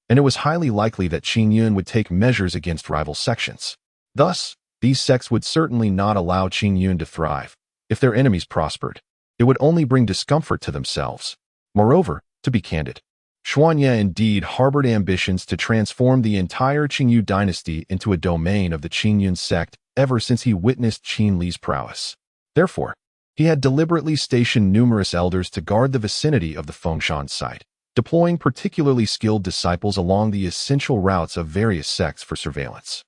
and it was highly likely that Qin Yun would take measures against rival sections. Thus, these sects would certainly not allow Qin Yun to thrive. If their enemies prospered, it would only bring discomfort to themselves. Moreover, to be candid, Xuanye indeed harbored ambitions to transform the entire Qingyu dynasty into a domain of the Qin Yun sect ever since he witnessed Qin Li's prowess. Therefore, he had deliberately stationed numerous elders to guard the vicinity of the Fengshan site, deploying particularly skilled disciples along the essential routes of various sects for surveillance.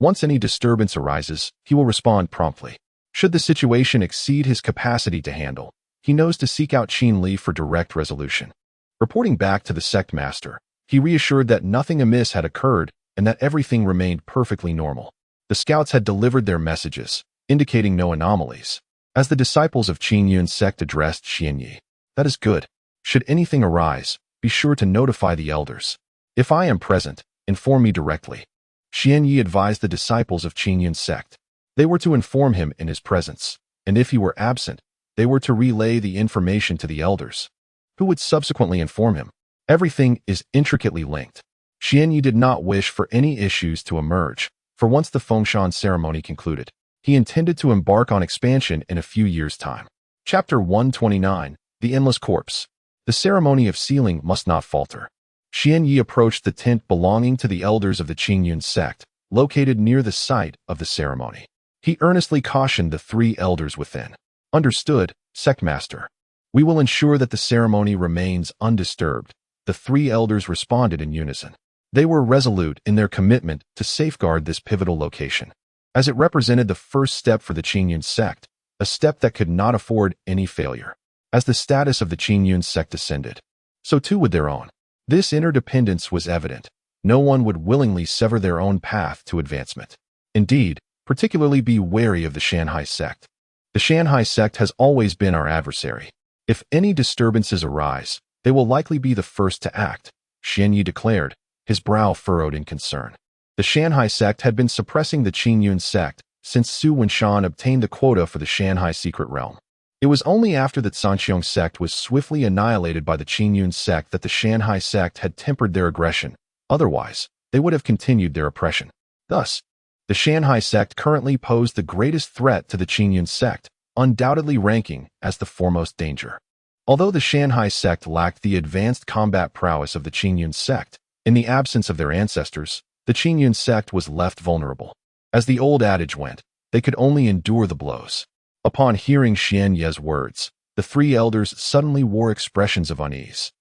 Once any disturbance arises, he will respond promptly. Should the situation exceed his capacity to handle, he knows to seek out Qin Li for direct resolution. Reporting back to the sect master, he reassured that nothing amiss had occurred and that everything remained perfectly normal. The scouts had delivered their messages, indicating no anomalies. As the disciples of Qin Yun's sect addressed Xianyi, "That is good. Should anything arise, be sure to notify the elders. If I am present, inform me directly." Xianyi advised the disciples of Qin Yun's sect. They were to inform him in his presence, and if he were absent, they were to relay the information to the elders, who would subsequently inform him. Everything is intricately linked. Xianyi did not wish for any issues to emerge, for once the Fengshan ceremony concluded, he intended to embark on expansion in a few years' time. Chapter 129, The Endless Corpse. The ceremony of sealing must not falter. Xianyi approached the tent belonging to the elders of the Qin Yun sect, located near the site of the ceremony. He earnestly cautioned the three elders within. "Understood, sect master. We will ensure that the ceremony remains undisturbed." The three elders responded in unison. They were resolute in their commitment to safeguard this pivotal location, as it represented the first step for the Qin Yun sect, a step that could not afford any failure. As the status of the Qin Yun sect ascended, so too would their own. This interdependence was evident. No one would willingly sever their own path to advancement. Indeed, particularly be wary of the Shanhai sect. The Shanhai sect has always been our adversary. If any disturbances arise, they will likely be the first to act, Xianyi declared, his brow furrowed in concern. The Shanhai sect had been suppressing the Qin Yun sect since Su Wenshan obtained the quota for the Shanhai secret realm. It was only after the Sanxiong sect was swiftly annihilated by the Qin Yun sect that the Shanhai sect had tempered their aggression. Otherwise, they would have continued their oppression. Thus, the Shanhai sect currently posed the greatest threat to the Qin Yun sect, undoubtedly ranking as the foremost danger. Although the Shanhai sect lacked the advanced combat prowess of the Qin Yun sect, in the absence of their ancestors, the Qin Yun sect was left vulnerable. As the old adage went, they could only endure the blows. Upon hearing Xianye's words, the three elders suddenly wore expressions of unease,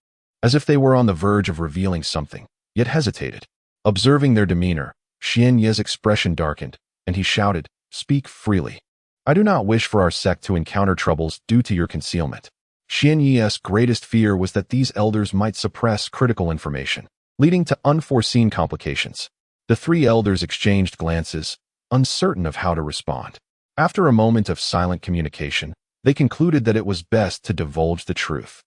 as if they were on the verge of revealing something, yet hesitated. Observing their demeanor, Xianye's expression darkened, and he shouted, "Speak freely. I do not wish for our sect to encounter troubles due to your concealment." Xianye's greatest fear was that these elders might suppress critical information, leading to unforeseen complications. The three elders exchanged glances, uncertain of how to respond. After a moment of silent communication, they concluded that it was best to divulge the truth.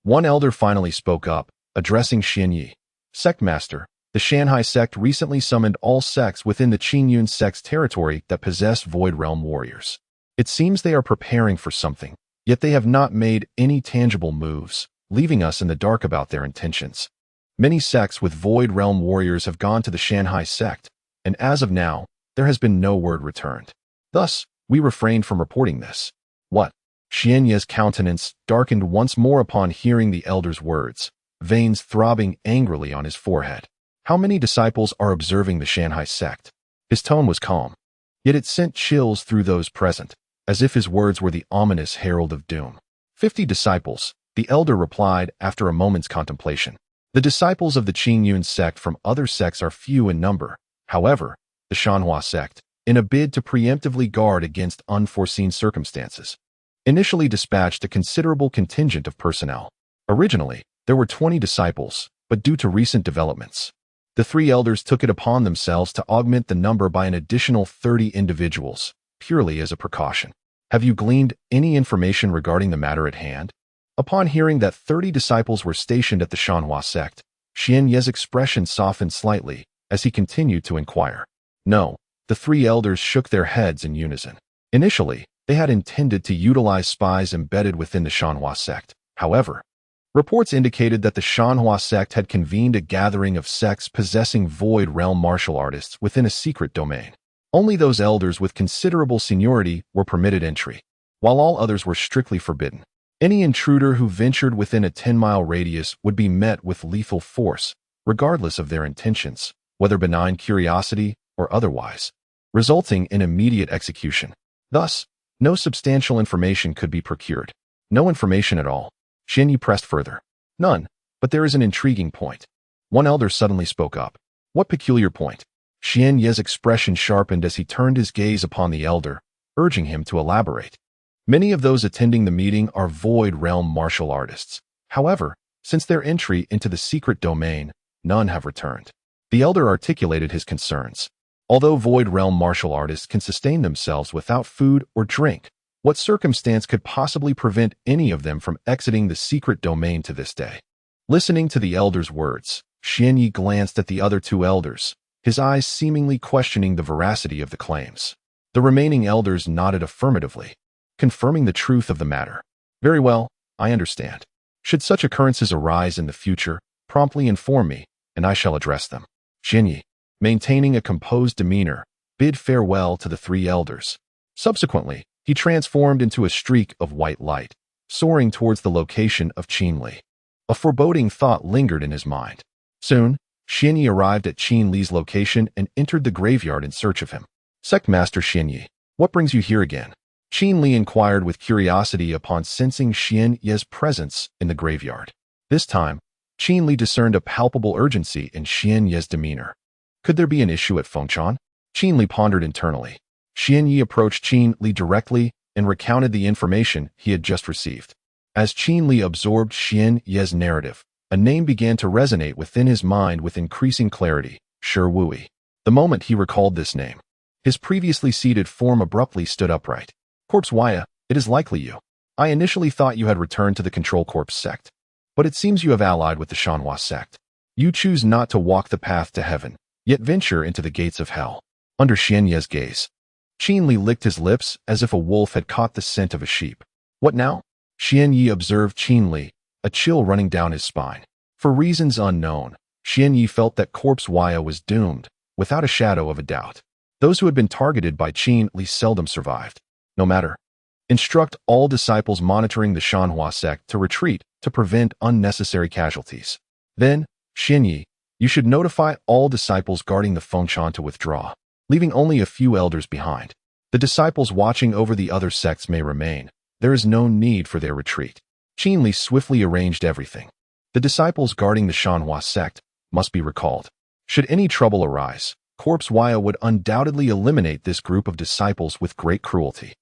One elder finally spoke up, addressing Xianyi. "Sect master, the Shanhai sect recently summoned all sects within the Qin Yun sect's territory that possess Void Realm warriors. It seems they are preparing for something, yet they have not made any tangible moves, leaving us in the dark about their intentions. Many sects with Void Realm warriors have gone to the Shanhai sect, and as of now, there has been no word returned. Thus, we refrained from reporting this." "What?" Xianye's countenance darkened once more upon hearing the elder's words, veins throbbing angrily on his forehead. "How many disciples are observing the Shanhai sect?" His tone was calm, yet it sent chills through those present, as if his words were the ominous herald of doom. 50 disciples, the elder replied after a moment's contemplation. The disciples of the Qin Yun sect from other sects are few in number. However, the Shanhua sect, in a bid to preemptively guard against unforeseen circumstances, initially dispatched a considerable contingent of personnel. Originally, there were 20 disciples, but due to recent developments. The three elders took it upon themselves to augment the number by an additional 30 individuals, purely as a precaution. Have you gleaned any information regarding the matter at hand? Upon hearing that 30 disciples were stationed at the Shanhua sect, Xian Ye's expression softened slightly as he continued to inquire. No, the three elders shook their heads in unison. Initially, they had intended to utilize spies embedded within the Shanhua sect. However, reports indicated that the Shanhua sect had convened a gathering of sects possessing void realm martial artists within a secret domain. Only those elders with considerable seniority were permitted entry, while all others were strictly forbidden. Any intruder who ventured within a 10-mile radius would be met with lethal force, regardless of their intentions, whether benign curiosity or otherwise, resulting in immediate execution. Thus, no substantial information could be procured. No information at all. Xian Yi pressed further. None, but there is an intriguing point. One elder suddenly spoke up. What peculiar point? Xian Ye's expression sharpened as he turned his gaze upon the elder, urging him to elaborate. Many of those attending the meeting are void realm martial artists. However, since their entry into the secret domain, none have returned. The elder articulated his concerns. Although void realm martial artists can sustain themselves without food or drink, what circumstance could possibly prevent any of them from exiting the secret domain to this day? Listening to the elder's words, Xian Yi glanced at the other two elders, his eyes seemingly questioning the veracity of the claims. The remaining elders nodded affirmatively, confirming the truth of the matter. Very well, I understand. Should such occurrences arise in the future, promptly inform me, and I shall address them. Xian Yi, maintaining a composed demeanor, bid farewell to the three elders. Subsequently, he transformed into a streak of white light, soaring towards the location of Qin Li. A foreboding thought lingered in his mind. Soon, Xian Yi arrived at Qin Li's location and entered the graveyard in search of him. Sect Master Xian Yi, what brings you here again? Qin Li inquired with curiosity upon sensing Xian Ye's presence in the graveyard. This time, Qin Li discerned a palpable urgency in Xian Ye's demeanor. Could there be an issue at Fengshan? Qin Li pondered internally. Xian Yi approached Qin Li directly and recounted the information he had just received. As Qin Li absorbed Xian Ye's narrative, a name began to resonate within his mind with increasing clarity, Shi Wui. The moment he recalled this name, his previously seated form abruptly stood upright. Corpse Waya, it is likely you. I initially thought you had returned to the Control Corps sect, but it seems you have allied with the Shanhua sect. You choose not to walk the path to heaven, yet venture into the gates of hell. Under Xian Ye's gaze, Qin Li licked his lips as if a wolf had caught the scent of a sheep. What now? Xian Yi observed Qin Li, a chill running down his spine. For reasons unknown, Xian Yi felt that Corpse Waya was doomed, without a shadow of a doubt. Those who had been targeted by Qin Li seldom survived. No matter. Instruct all disciples monitoring the Shanhua sect to retreat to prevent unnecessary casualties. Then, Xian Yi, you should notify all disciples guarding the Fengshan to withdraw, leaving only a few elders behind. The disciples watching over the other sects may remain. There is no need for their retreat. Qin Li swiftly arranged everything. The disciples guarding the Shanhua sect must be recalled. Should any trouble arise, Corpse Waya would undoubtedly eliminate this group of disciples with great cruelty.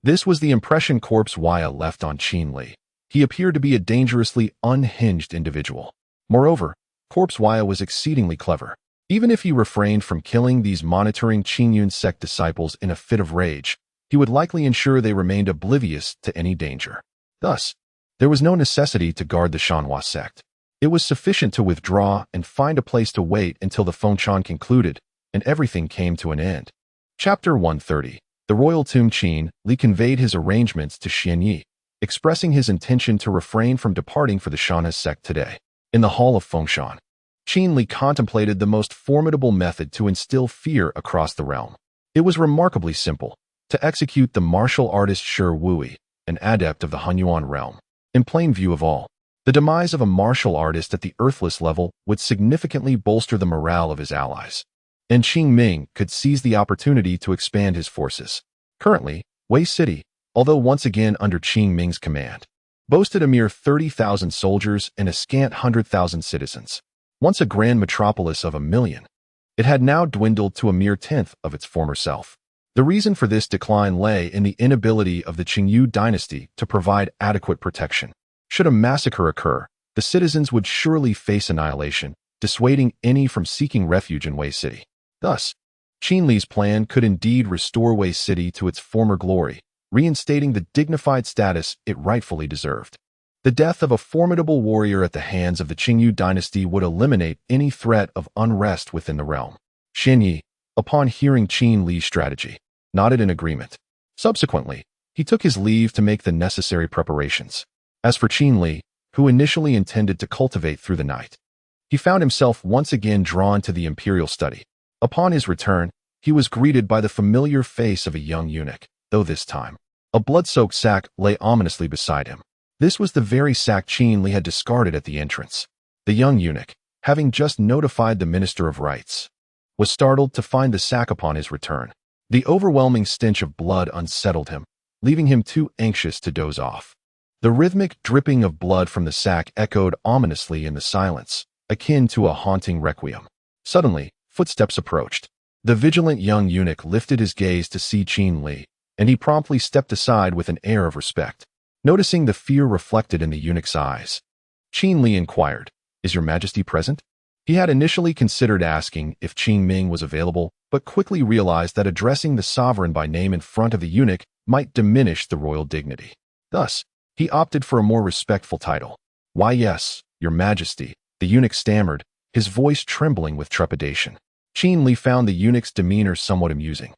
This was the impression Corpse Waya left on Qin Li. He appeared to be a dangerously unhinged individual. Moreover, Corpse Waya was exceedingly clever. Even if he refrained from killing these monitoring Qingyun sect disciples in a fit of rage, he would likely ensure they remained oblivious to any danger. Thus, there was no necessity to guard the Shanhua sect. It was sufficient to withdraw and find a place to wait until the Fengshan concluded and everything came to an end. Chapter 130. The royal tomb. Qin Li conveyed his arrangements to Xian Yi, expressing his intention to refrain from departing for the Shanhua sect today. In the hall of Fengshan, Qin Li contemplated the most formidable method to instill fear across the realm. It was remarkably simple, to execute the martial artist Shi Wui, an adept of the Hunyuan realm. In plain view of all, the demise of a martial artist at the earthless level would significantly bolster the morale of his allies. And Qing Ming could seize the opportunity to expand his forces. Currently, Wei City, although once again under Qing Ming's command, boasted a mere 30,000 soldiers and a scant 100,000 citizens. Once a grand metropolis of 1 million, it had now dwindled to a mere tenth of its former self. The reason for this decline lay in the inability of the Qingyu dynasty to provide adequate protection. Should a massacre occur, the citizens would surely face annihilation, dissuading any from seeking refuge in Wei City. Thus, Qin Li's plan could indeed restore Wei City to its former glory, reinstating the dignified status it rightfully deserved. The death of a formidable warrior at the hands of the Qingyu dynasty would eliminate any threat of unrest within the realm. Xin Yi, upon hearing Qin Li's strategy, nodded in agreement. Subsequently, he took his leave to make the necessary preparations. As for Qin Li, who initially intended to cultivate through the night, he found himself once again drawn to the imperial study. Upon his return, he was greeted by the familiar face of a young eunuch, though this time, a blood-soaked sack lay ominously beside him. This was the very sack Qin Li had discarded at the entrance. The young eunuch, having just notified the Minister of Rites, was startled to find the sack upon his return. The overwhelming stench of blood unsettled him, leaving him too anxious to doze off. The rhythmic dripping of blood from the sack echoed ominously in the silence, akin to a haunting requiem. Suddenly, footsteps approached. The vigilant young eunuch lifted his gaze to see Qin Li, and he promptly stepped aside with an air of respect. Noticing the fear reflected in the eunuch's eyes, Qin Li inquired, "Is your majesty present?" He had initially considered asking if Qing Ming was available, but quickly realized that addressing the sovereign by name in front of the eunuch might diminish the royal dignity. Thus, he opted for a more respectful title. "Why, yes, your majesty," the eunuch stammered, his voice trembling with trepidation. Qin Li found the eunuch's demeanor somewhat amusing,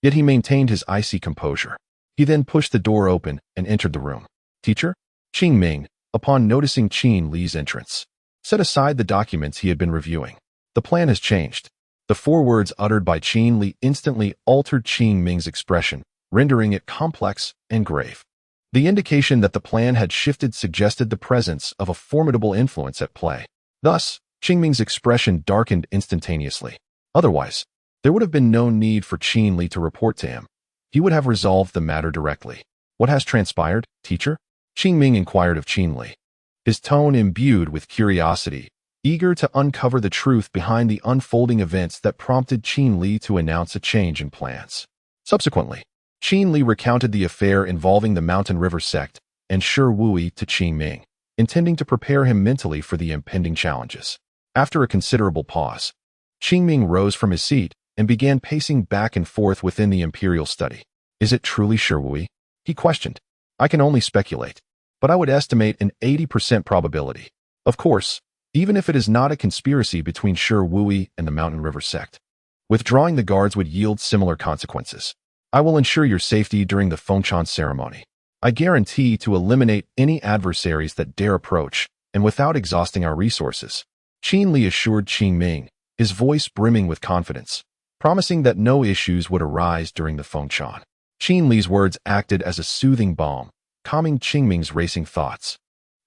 yet he maintained his icy composure. He then pushed the door open and entered the room. "Teacher?" Qing Ming, upon noticing Qin Li's entrance, set aside the documents he had been reviewing. "The plan has changed." The 4 words uttered by Qin Li instantly altered Qing Ming's expression, rendering it complex and grave. The indication that the plan had shifted suggested the presence of a formidable influence at play. Thus, Qing Ming's expression darkened instantaneously. Otherwise, there would have been no need for Qin Li to report to him. He would have resolved the matter directly. "What has transpired, teacher?" Qing Ming inquired of Qin Li, his tone imbued with curiosity, eager to uncover the truth behind the unfolding events that prompted Qin Li to announce a change in plans. Subsequently, Qin Li recounted the affair involving the Mountain River sect and Shi Wui to Qing Ming, intending to prepare him mentally for the impending challenges. After a considerable pause, Qing Ming rose from his seat and began pacing back and forth within the imperial study. "Is it truly Shi Wui?" he questioned. "I can only speculate, but I would estimate an 80% probability. Of course, even if it is not a conspiracy between Shi Wui and the Mountain River sect, withdrawing the guards would yield similar consequences. I will ensure your safety during the Fengshan ceremony. I guarantee to eliminate any adversaries that dare approach, and without exhausting our resources." Qin Li assured Qing Ming, his voice brimming with confidence, promising that no issues would arise during the Fengshan. Qin Li's words acted as a soothing balm, calming Qing Ming's racing thoughts.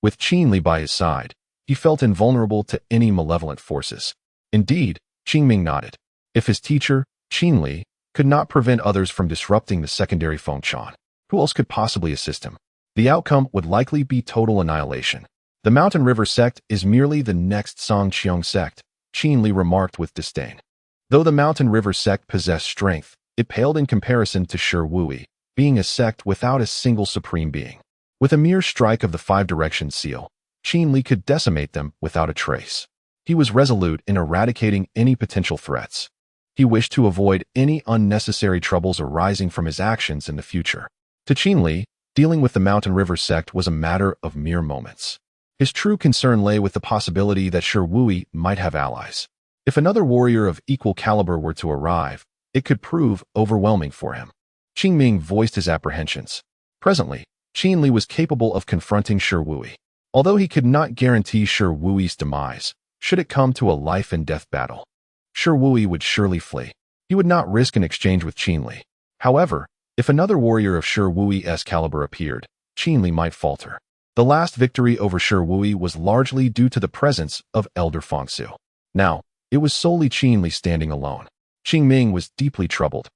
With Qin Li by his side, he felt invulnerable to any malevolent forces. Indeed, Qing Ming nodded. If his teacher, Qin Li, could not prevent others from disrupting the secondary Fengshan, who else could possibly assist him? The outcome would likely be total annihilation. "The Mountain River sect is merely the next Songqiong sect," Qin Li remarked with disdain. Though the Mountain River sect possessed strength, it paled in comparison to Shi Wui, being a sect without a single supreme being. With a mere strike of the 5 Directions seal, Qin Li could decimate them without a trace. He was resolute in eradicating any potential threats. He wished to avoid any unnecessary troubles arising from his actions in the future. To Qin Li, dealing with the Mountain River sect was a matter of mere moments. His true concern lay with the possibility that Shi Wui might have allies. If another warrior of equal caliber were to arrive, it could prove overwhelming for him. Qing Ming voiced his apprehensions. Presently, Qin Li was capable of confronting Shi Wui. Although he could not guarantee Shi Wui's demise, should it come to a life-and-death battle, Shi Wui would surely flee. He would not risk an exchange with Qin Li. However, if another warrior of Shi Wui's caliber appeared, Qin Li might falter. The last victory over Shi Wui was largely due to the presence of Elder Fangsu. Now, it was solely Qin Li standing alone. Qing Ming was deeply troubled.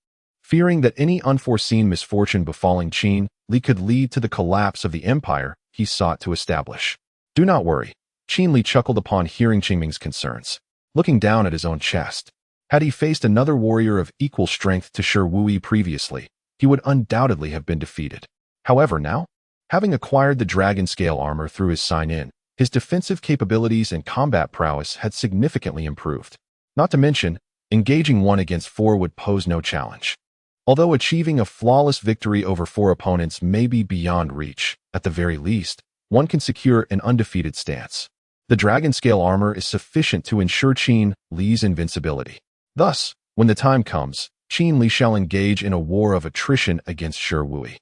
Fearing that any unforeseen misfortune befalling Qin Li could lead to the collapse of the empire he sought to establish. "Do not worry," Qin Li chuckled upon hearing Qing Ming's concerns, looking down at his own chest. Had he faced another warrior of equal strength to Shi Wui previously, he would undoubtedly have been defeated. However, now, having acquired the dragon scale armor through his sign-in, His defensive capabilities and combat prowess had significantly improved. Not to mention, engaging 1 against 4 would pose no challenge. Although achieving a flawless victory over 4 opponents may be beyond reach, at the very least, one can secure an undefeated stance. The dragon scale armor is sufficient to ensure Qin Li's invincibility. Thus, when the time comes, Qin Li shall engage in a war of attrition against Shi Wui.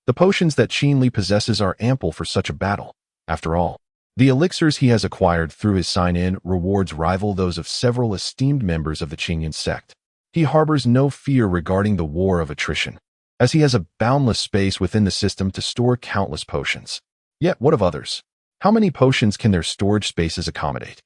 The potions that Qin Li possesses are ample for such a battle. After all, the elixirs he has acquired through his sign-in rewards rival those of several esteemed members of the Qingyan sect. He harbors no fear regarding the war of attrition, as he has a boundless space within the system to store countless potions. Yet what of others? How many potions can their storage spaces accommodate?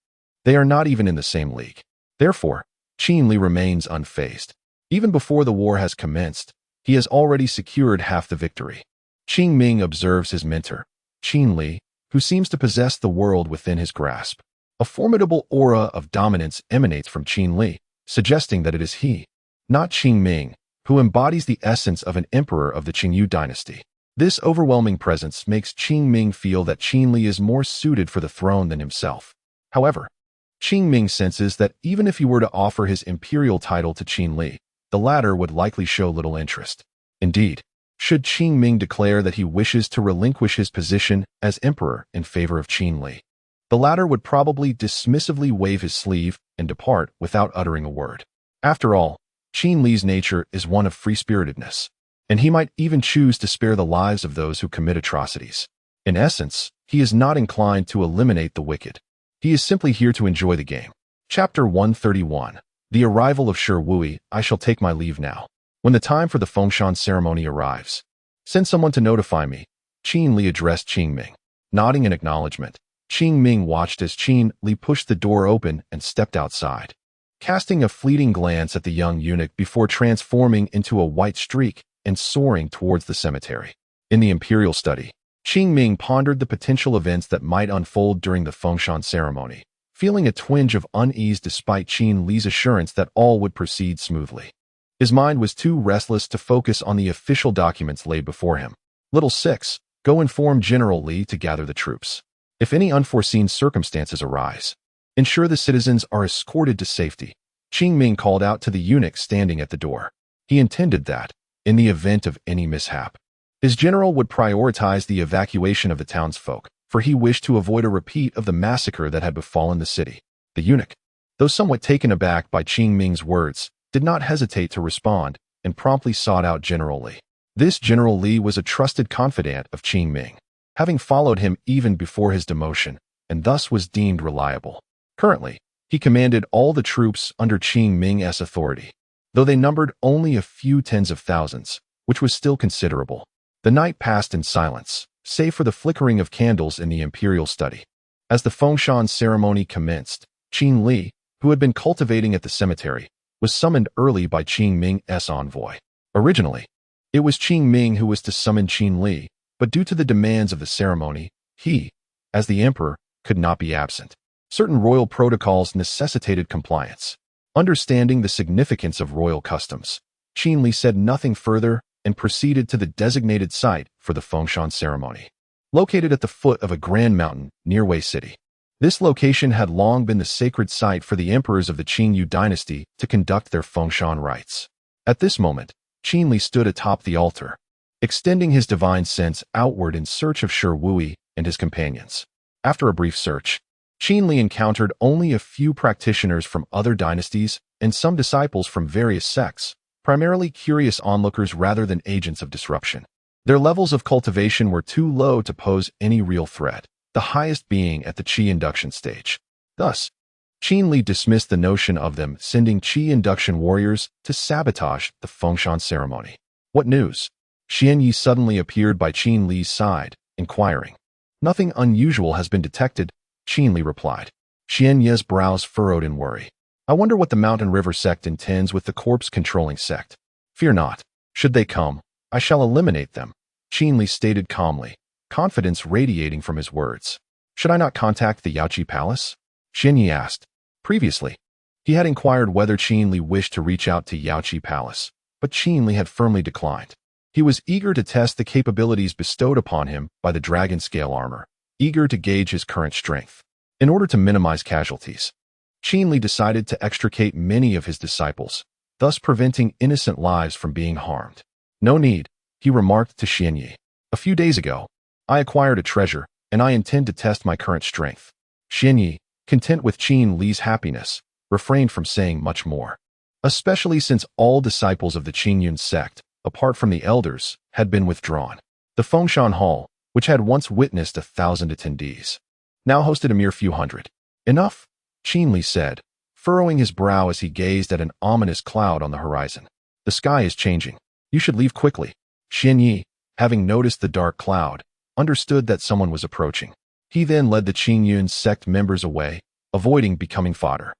They are not even in the same league. Therefore, Qin Li remains unfazed. Even before the war has commenced, he has already secured half the victory. Qing Ming observes his mentor, Qin Li, who seems to possess the world within his grasp. A formidable aura of dominance emanates from Qin Li, suggesting that it is he, not Qing Ming, who embodies the essence of an emperor of the Qingyu dynasty. This overwhelming presence makes Qing Ming feel that Qin Li is more suited for the throne than himself. However, Qing Ming senses that even if he were to offer his imperial title to Qin Li, the latter would likely show little interest. Indeed, should Qing Ming declare that he wishes to relinquish his position as emperor in favor of Qin Li, the latter would probably dismissively wave his sleeve and depart without uttering a word. After all, Qin Li's nature is one of free-spiritedness, and he might even choose to spare the lives of those who commit atrocities. In essence, he is not inclined to eliminate the wicked. He is simply here to enjoy the game. Chapter 131. The arrival of Shi Wui. I shall take my leave now. When the time for the Fengshan ceremony arrives, send someone to notify me. Qin Li addressed Qing Ming. Nodding in acknowledgement, Qing Ming watched as Qin Li pushed the door open and stepped outside, casting a fleeting glance at the young eunuch before transforming into a white streak and soaring towards the cemetery. In the imperial study, Qing Ming pondered the potential events that might unfold during the Fengshan ceremony, feeling a twinge of unease despite Qin Li's assurance that all would proceed smoothly. His mind was too restless to focus on the official documents laid before him. Little 6. Go inform General Li to gather the troops. If any unforeseen circumstances arise, ensure the citizens are escorted to safety. Qing Ming called out to the eunuch standing at the door. He intended that, in the event of any mishap, his general would prioritize the evacuation of the townsfolk, for he wished to avoid a repeat of the massacre that had befallen the city. The eunuch, though somewhat taken aback by Qing Ming's words, did not hesitate to respond and promptly sought out General Li. This General Li was a trusted confidant of Qing Ming, having followed him even before his demotion, and thus was deemed reliable. Currently, he commanded all the troops under Qing Ming's authority, though they numbered only a few tens of thousands, which was still considerable. The night passed in silence, save for the flickering of candles in the imperial study. As the Fengshan ceremony commenced, Qin Li, who had been cultivating at the cemetery, was summoned early by Qing Ming's envoy. Originally, it was Qing Ming who was to summon Qin Li, but due to the demands of the ceremony, he, as the emperor, could not be absent. Certain royal protocols necessitated compliance. Understanding the significance of royal customs, Qin Li said nothing further and proceeded to the designated site for the Fengshan ceremony. Located at the foot of a grand mountain near Wei City, this location had long been the sacred site for the emperors of the Qingyu dynasty to conduct their Fengshan rites. At this moment, Qin Li stood atop the altar, extending his divine sense outward in search of Shi Wui and his companions. After a brief search, Qin Li encountered only a few practitioners from other dynasties and some disciples from various sects, primarily curious onlookers rather than agents of disruption. Their levels of cultivation were too low to pose any real threat, the highest being at the Qi induction stage. Thus, Qin Li dismissed the notion of them sending Qi induction warriors to sabotage the Fengshan ceremony. What news? Xian Yi suddenly appeared by Qin Li's side, inquiring. Nothing unusual has been detected, Qin Li replied. Xian Yi's brows furrowed in worry. I wonder what the Mountain River sect intends with the corpse-controlling sect. Fear not. Should they come, I shall eliminate them, Qin Li stated calmly, confidence radiating from his words. Should I not contact the Yaoqi Palace? Xian Yi asked. Previously, he had inquired whether Qin Li wished to reach out to Yaoqi Palace, but Qin Li had firmly declined. He was eager to test the capabilities bestowed upon him by the dragon scale armor, eager to gauge his current strength. In order to minimize casualties, Qin Li decided to extricate many of his disciples, thus preventing innocent lives from being harmed. "No need," he remarked to Xian Yi. "A few days ago, I acquired a treasure, and I intend to test my current strength." Xian Yi, content with Qin Li's happiness, refrained from saying much more, especially since all disciples of the Qingyun sect, apart from the elders, had been withdrawn. The Fengshan Hall, which had once witnessed 1,000 attendees, now hosted a mere few hundred. "Enough," Qin Li said, furrowing his brow as he gazed at an ominous cloud on the horizon. "The sky is changing. You should leave quickly." Xian Yi, having noticed the dark cloud, understood that someone was approaching. He then led the Qingyun sect members away, avoiding becoming fodder.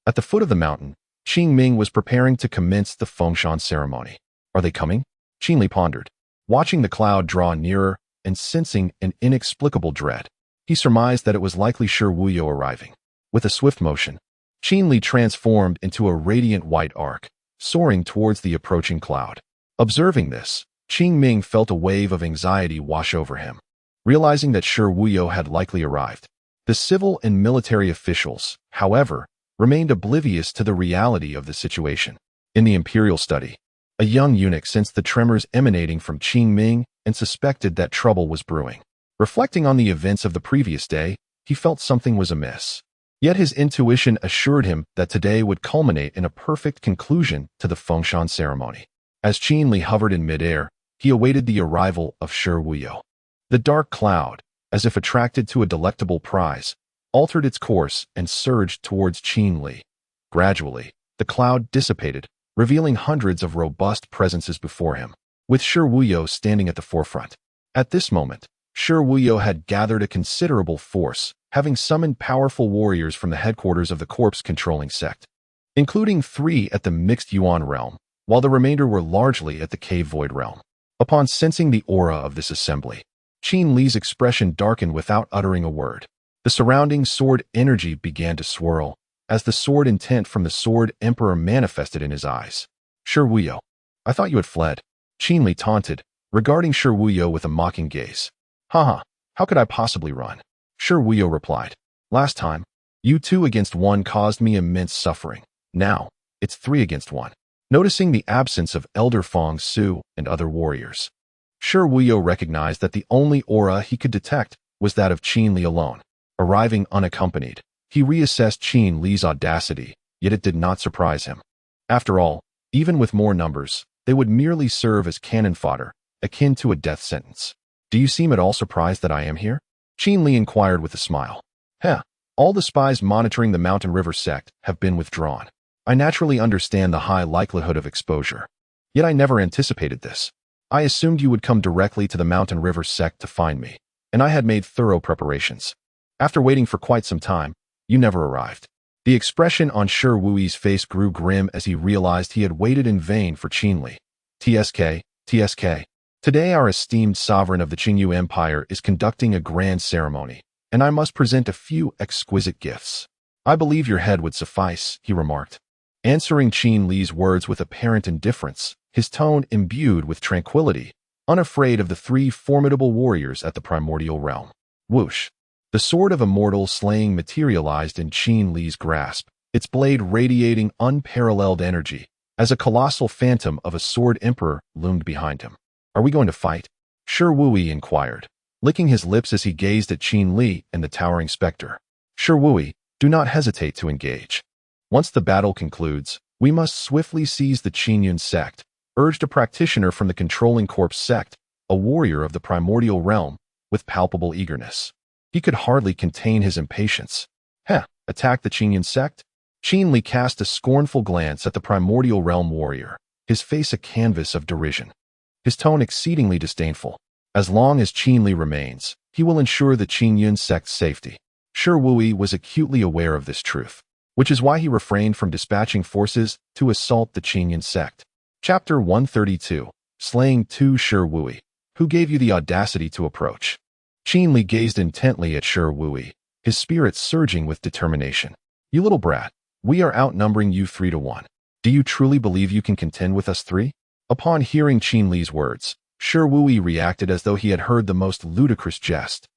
At the foot of the mountain, Qing Ming was preparing to commence the Fengshan ceremony. "Are they coming?" Qin Li pondered, watching the cloud draw nearer and sensing an inexplicable dread. He surmised that it was likely Shi Wuyo arriving. With a swift motion, Qin Li transformed into a radiant white arc, soaring towards the approaching cloud. Observing this, Qing Ming felt a wave of anxiety wash over him. Realizing that Shi Wuyo had likely arrived, the civil and military officials, however, remained oblivious to the reality of the situation. In the imperial study, a young eunuch sensed the tremors emanating from Qing Ming and suspected that trouble was brewing. Reflecting on the events of the previous day, he felt something was amiss. Yet his intuition assured him that today would culminate in a perfect conclusion to the Fengshan ceremony. As Qin Li hovered in midair, he awaited the arrival of Shi Wuyo. The dark cloud, as if attracted to a delectable prize, altered its course and surged towards Qin Li. Gradually, the cloud dissipated, revealing hundreds of robust presences before him, with Shi Wuyo standing at the forefront. At this moment, Shi Wuyo had gathered a considerable force, having summoned powerful warriors from the headquarters of the corpse-controlling sect, including 3 at the Mixed Yuan realm, while the remainder were largely at the Cave Void realm. Upon sensing the aura of this assembly, Qin Li's expression darkened without uttering a word. The surrounding sword energy began to swirl, as the sword intent from the Sword Emperor manifested in his eyes. "Shi Wuyo, I thought you had fled," Qin Li taunted, regarding Shi Wuyo with a mocking gaze. "Haha, how could I possibly run?" Shi Wuyo replied. "Last time, you 2 against 1 caused me immense suffering. Now, it's 3 against 1. Noticing the absence of Elder Fong Su and other warriors, Shi Wuyo recognized that the only aura he could detect was that of Qin Li alone. Arriving unaccompanied, he reassessed Qin Li's audacity, yet it did not surprise him. After all, even with more numbers, they would merely serve as cannon fodder, akin to a death sentence. "Do you seem at all surprised that I am here?" Qin Li inquired with a smile. "Heh, all the spies monitoring the Mountain River sect have been withdrawn. I naturally understand the high likelihood of exposure. Yet I never anticipated this. I assumed you would come directly to the Mountain River sect to find me, and I had made thorough preparations. After waiting for quite some time, you never arrived." The expression on Shi Wuyo's face grew grim as he realized he had waited in vain for Qin Li. TSK. Today our esteemed sovereign of the Qingyu Empire is conducting a grand ceremony, and I must present a few exquisite gifts. "I believe your head would suffice," he remarked, answering Qin Li's words with apparent indifference, his tone imbued with tranquility, unafraid of the 3 formidable warriors at the primordial realm. Whoosh! The sword of immortal slaying materialized in Qin Li's grasp, its blade radiating unparalleled energy, as a colossal phantom of a sword emperor loomed behind him. "Are we going to fight?" Shi Wuyo inquired, licking his lips as he gazed at Qin Li and the towering specter. "Shi Wuyo, do not hesitate to engage. Once the battle concludes, we must swiftly seize the Qingyun sect," urged a practitioner from the controlling corpse sect, a warrior of the primordial realm, with palpable eagerness. He could hardly contain his impatience. Attack the Qingyun sect? Qin Li cast a scornful glance at the primordial realm warrior, his face a canvas of derision, his tone exceedingly disdainful. "As long as Qin Li remains, he will ensure the Qingyun sect's safety." Shi Wuyo was acutely aware of this truth, which is why he refrained from dispatching forces to assault the Qingyun sect. Chapter 132, Slaying 2 Shi Wuyo. "Who gave you the audacity to approach?" Qin Li gazed intently at Shi Wuyo, his spirit surging with determination. "You little brat, we are outnumbering you 3 to 1. Do you truly believe you can contend with us 3? Upon hearing Qin Li's words, Shi Wuyo reacted as though he had heard the most ludicrous jest.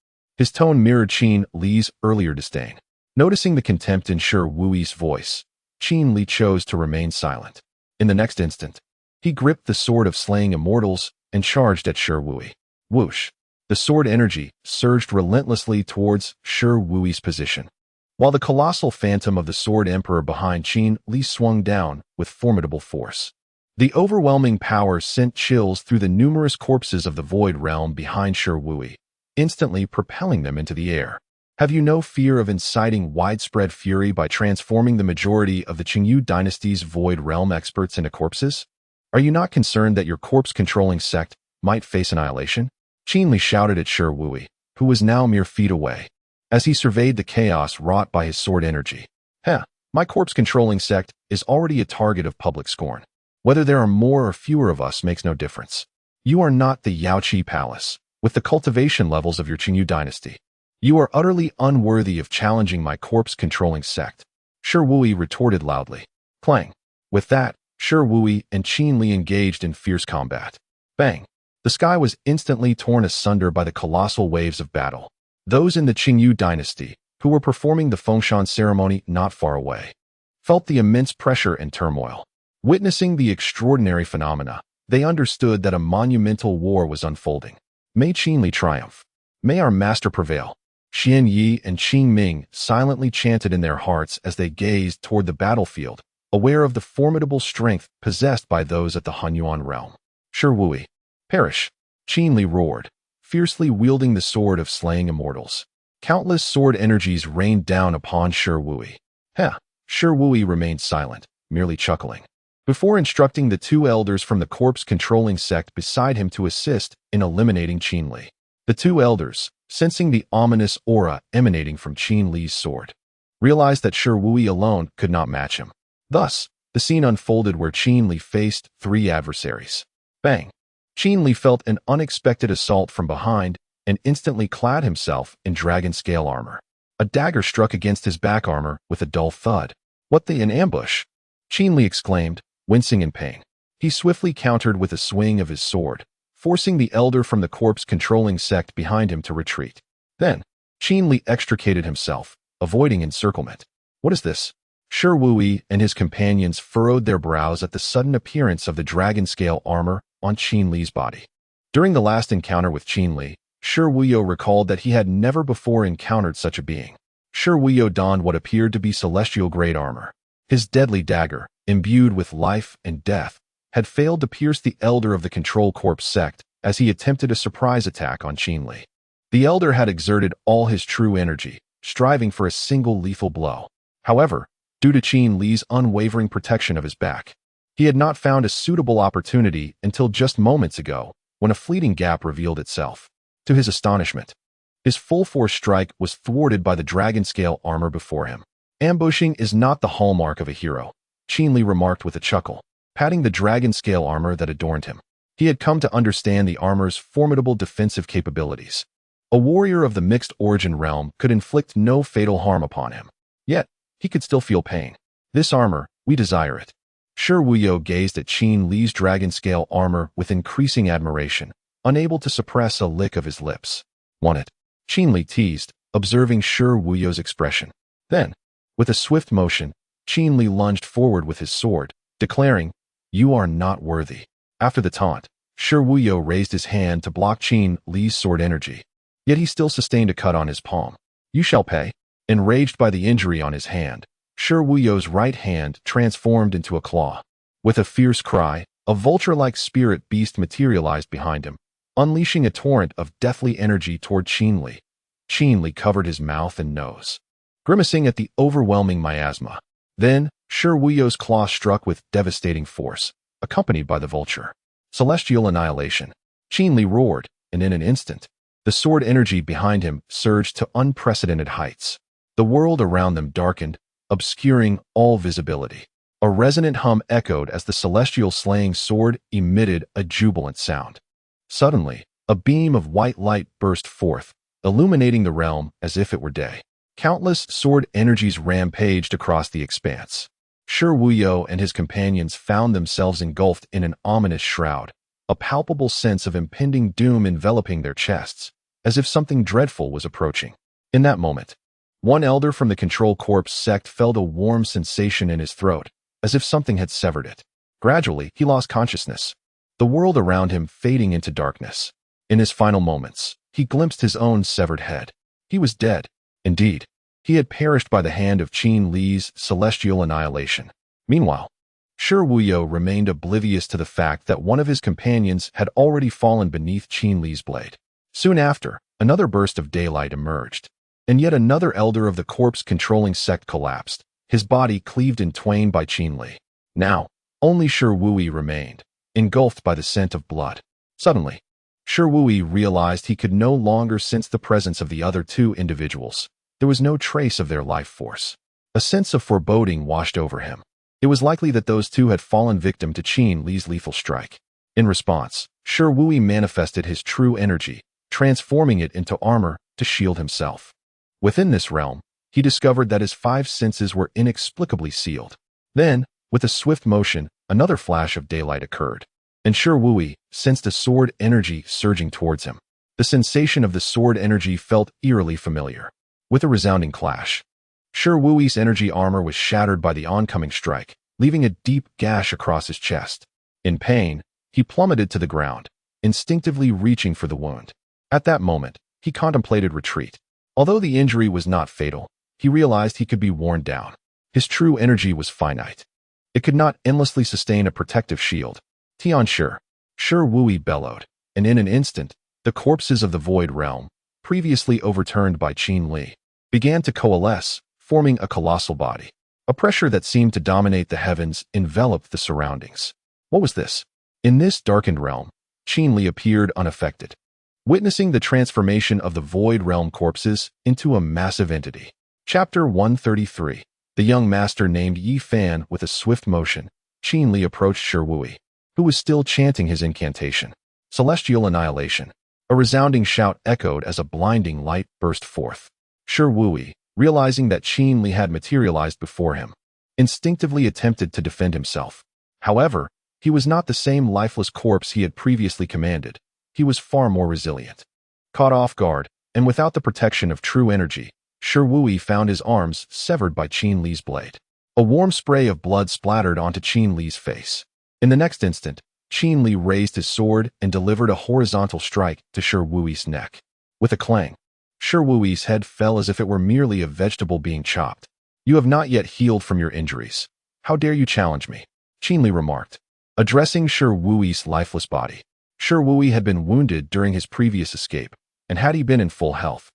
His tone mirrored Qin Li's earlier disdain. Noticing the contempt in Shi Wui's voice, Qin Li chose to remain silent. In the next instant, he gripped the sword of slaying immortals and charged at Shi Wui. Whoosh! The sword energy surged relentlessly towards Shi Wui's position, while the colossal phantom of the Sword Emperor behind Qin Li swung down with formidable force. The overwhelming power sent chills through the numerous corpses of the Void Realm behind Shi Wui, instantly propelling them into the air. Have you no fear of inciting widespread fury by transforming the majority of the Qingyu dynasty's Void Realm experts into corpses? Are you not concerned that your corpse-controlling sect might face annihilation? Qin Li shouted at Shi Wui, who was now mere feet away, as he surveyed the chaos wrought by his sword energy. My corpse-controlling sect is already a target of public scorn. Whether there are more or fewer of us makes no difference. You are not the Yaoqi Palace, with the cultivation levels of your Qingyu dynasty. You are utterly unworthy of challenging my corpse-controlling sect. Shi Wui retorted loudly. Clang. With that, Shi Wui and Qin Li engaged in fierce combat. Bang! The sky was instantly torn asunder by the colossal waves of battle. Those in the Qingyu dynasty, who were performing the Fengshan ceremony not far away, felt the immense pressure and turmoil. Witnessing the extraordinary phenomena, they understood that a monumental war was unfolding. May Qin Li triumph. May our master prevail. Xian Yi and Qing Ming silently chanted in their hearts as they gazed toward the battlefield, aware of the formidable strength possessed by those at the Hunyuan realm. Shi Wui. Perish! Qin Li roared, fiercely wielding the sword of slaying immortals. Countless sword energies rained down upon Shi Wui. Shi Wui remained silent, merely chuckling, before instructing the two elders from the corpse-controlling sect beside him to assist in eliminating Qin Li. The two elders, sensing the ominous aura emanating from Qin Li's sword, realized that Shi Wui alone could not match him. Thus, the scene unfolded where Qin Li faced three adversaries. Bang! Qin Li felt an unexpected assault from behind and instantly clad himself in dragon scale armor. A dagger struck against his back armor with a dull thud. What an ambush! Qin Li exclaimed, wincing in pain. He swiftly countered with a swing of his sword, forcing the elder from the corpse-controlling sect behind him to retreat. Then, Qin Li extricated himself, avoiding encirclement. What is this? Shi Wui and his companions furrowed their brows at the sudden appearance of the dragon scale armor on Qin Li's body. During the last encounter with Qin Li, Shi Wuyo recalled that he had never before encountered such a being. Shi Wuyo donned what appeared to be celestial-grade armor. His deadly dagger, imbued with life and death, had failed to pierce the elder of the Control Corps sect as he attempted a surprise attack on Qin Li. The elder had exerted all his true energy, striving for a single lethal blow. However, due to Qin Li's unwavering protection of his back, he had not found a suitable opportunity until just moments ago, when a fleeting gap revealed itself. To his astonishment, his full-force strike was thwarted by the dragon-scale armor before him. Ambushing is not the hallmark of a hero, Qin Li remarked with a chuckle, patting the dragon-scale armor that adorned him. He had come to understand the armor's formidable defensive capabilities. A warrior of the mixed origin realm could inflict no fatal harm upon him. Yet, he could still feel pain. This armor, we desire it. Shi Wuyo gazed at Qin Li's dragon-scale armor with increasing admiration, unable to suppress a lick of his lips. Want it? Qin Li teased, observing Shi Wuyo's expression. Then, with a swift motion, Qin Li lunged forward with his sword, declaring, "You are not worthy." After the taunt, Shi Wuyo raised his hand to block Qin Li's sword energy. Yet he still sustained a cut on his palm. "You shall pay." Enraged by the injury on his hand, Shi Wuyo's right hand transformed into a claw. With a fierce cry, a vulture-like spirit beast materialized behind him, unleashing a torrent of deathly energy toward Qin Li. Qin Li covered his mouth and nose, grimacing at the overwhelming miasma. Then, Shi Wuyo's claw struck with devastating force, accompanied by the vulture. Celestial annihilation. Qin Li roared, and in an instant, the sword energy behind him surged to unprecedented heights. The world around them darkened, obscuring all visibility. A resonant hum echoed as the celestial slaying sword emitted a jubilant sound. Suddenly, a beam of white light burst forth, illuminating the realm as if it were day. Countless sword energies rampaged across the expanse. Shi Wuyo and his companions found themselves engulfed in an ominous shroud, a palpable sense of impending doom enveloping their chests. as if something dreadful was approaching. In that moment, one elder from the Control Corps sect felt a warm sensation in his throat, as if something had severed it. Gradually, he lost consciousness, the world around him fading into darkness. In his final moments, he glimpsed his own severed head. He was dead. Indeed, he had perished by the hand of Qin Li's celestial annihilation. Meanwhile, Shi Wuyo remained oblivious to the fact that one of his companions had already fallen beneath Qin Li's blade. Soon after, another burst of daylight emerged, and yet another elder of the corpse-controlling sect collapsed, his body cleaved in twain by Qin Li. Now, only Shi Wuyi remained, engulfed by the scent of blood. Suddenly, Shi Wuyi realized he could no longer sense the presence of the other two individuals. There was no trace of their life force. A sense of foreboding washed over him. It was likely that those two had fallen victim to Qin Li's lethal strike. In response, Shi Wuyi manifested his true energy, transforming it into armor to shield himself. Within this realm, he discovered that his five senses were inexplicably sealed. Then, with a swift motion, another flash of daylight occurred, and Shi Wuyi sensed a sword energy surging towards him. The sensation of the sword energy felt eerily familiar. With a resounding clash, Shi Wuyi's energy armor was shattered by the oncoming strike, leaving a deep gash across his chest. In pain, he plummeted to the ground, instinctively reaching for the wound. At that moment, he contemplated retreat. Although the injury was not fatal, he realized he could be worn down. His true energy was finite. It could not endlessly sustain a protective shield. Tian Shi Wuyi bellowed, and in an instant, the corpses of the Void Realm, previously overturned by Qin Li, began to coalesce, forming a colossal body. A pressure that seemed to dominate the heavens enveloped the surroundings. What was this? In this darkened realm, Qin Li appeared unaffected, witnessing the transformation of the Void Realm corpses into a massive entity. Chapter 133. The young master named Yi Fan. With a swift motion, Qin Li approached Shi Wuyi, who was still chanting his incantation. Celestial annihilation. A resounding shout echoed as a blinding light burst forth. Shi Wuyi, realizing that Qin Li had materialized before him, instinctively attempted to defend himself. However, he was not the same lifeless corpse he had previously commanded. He was far more resilient. Caught off guard, and without the protection of true energy, Shi Wuyi found his arms severed by Qin Li's blade. A warm spray of blood splattered onto Qin Li's face. In the next instant, Qin Li raised his sword and delivered a horizontal strike to Shi Wuyi's neck. With a clang, Shi Wuyi's head fell as if it were merely a vegetable being chopped. "You have not yet healed from your injuries. How dare you challenge me?" Qin Li remarked, addressing Shi Wuyi's lifeless body. Shi Wuyi had been wounded during his previous escape, and had he been in full health,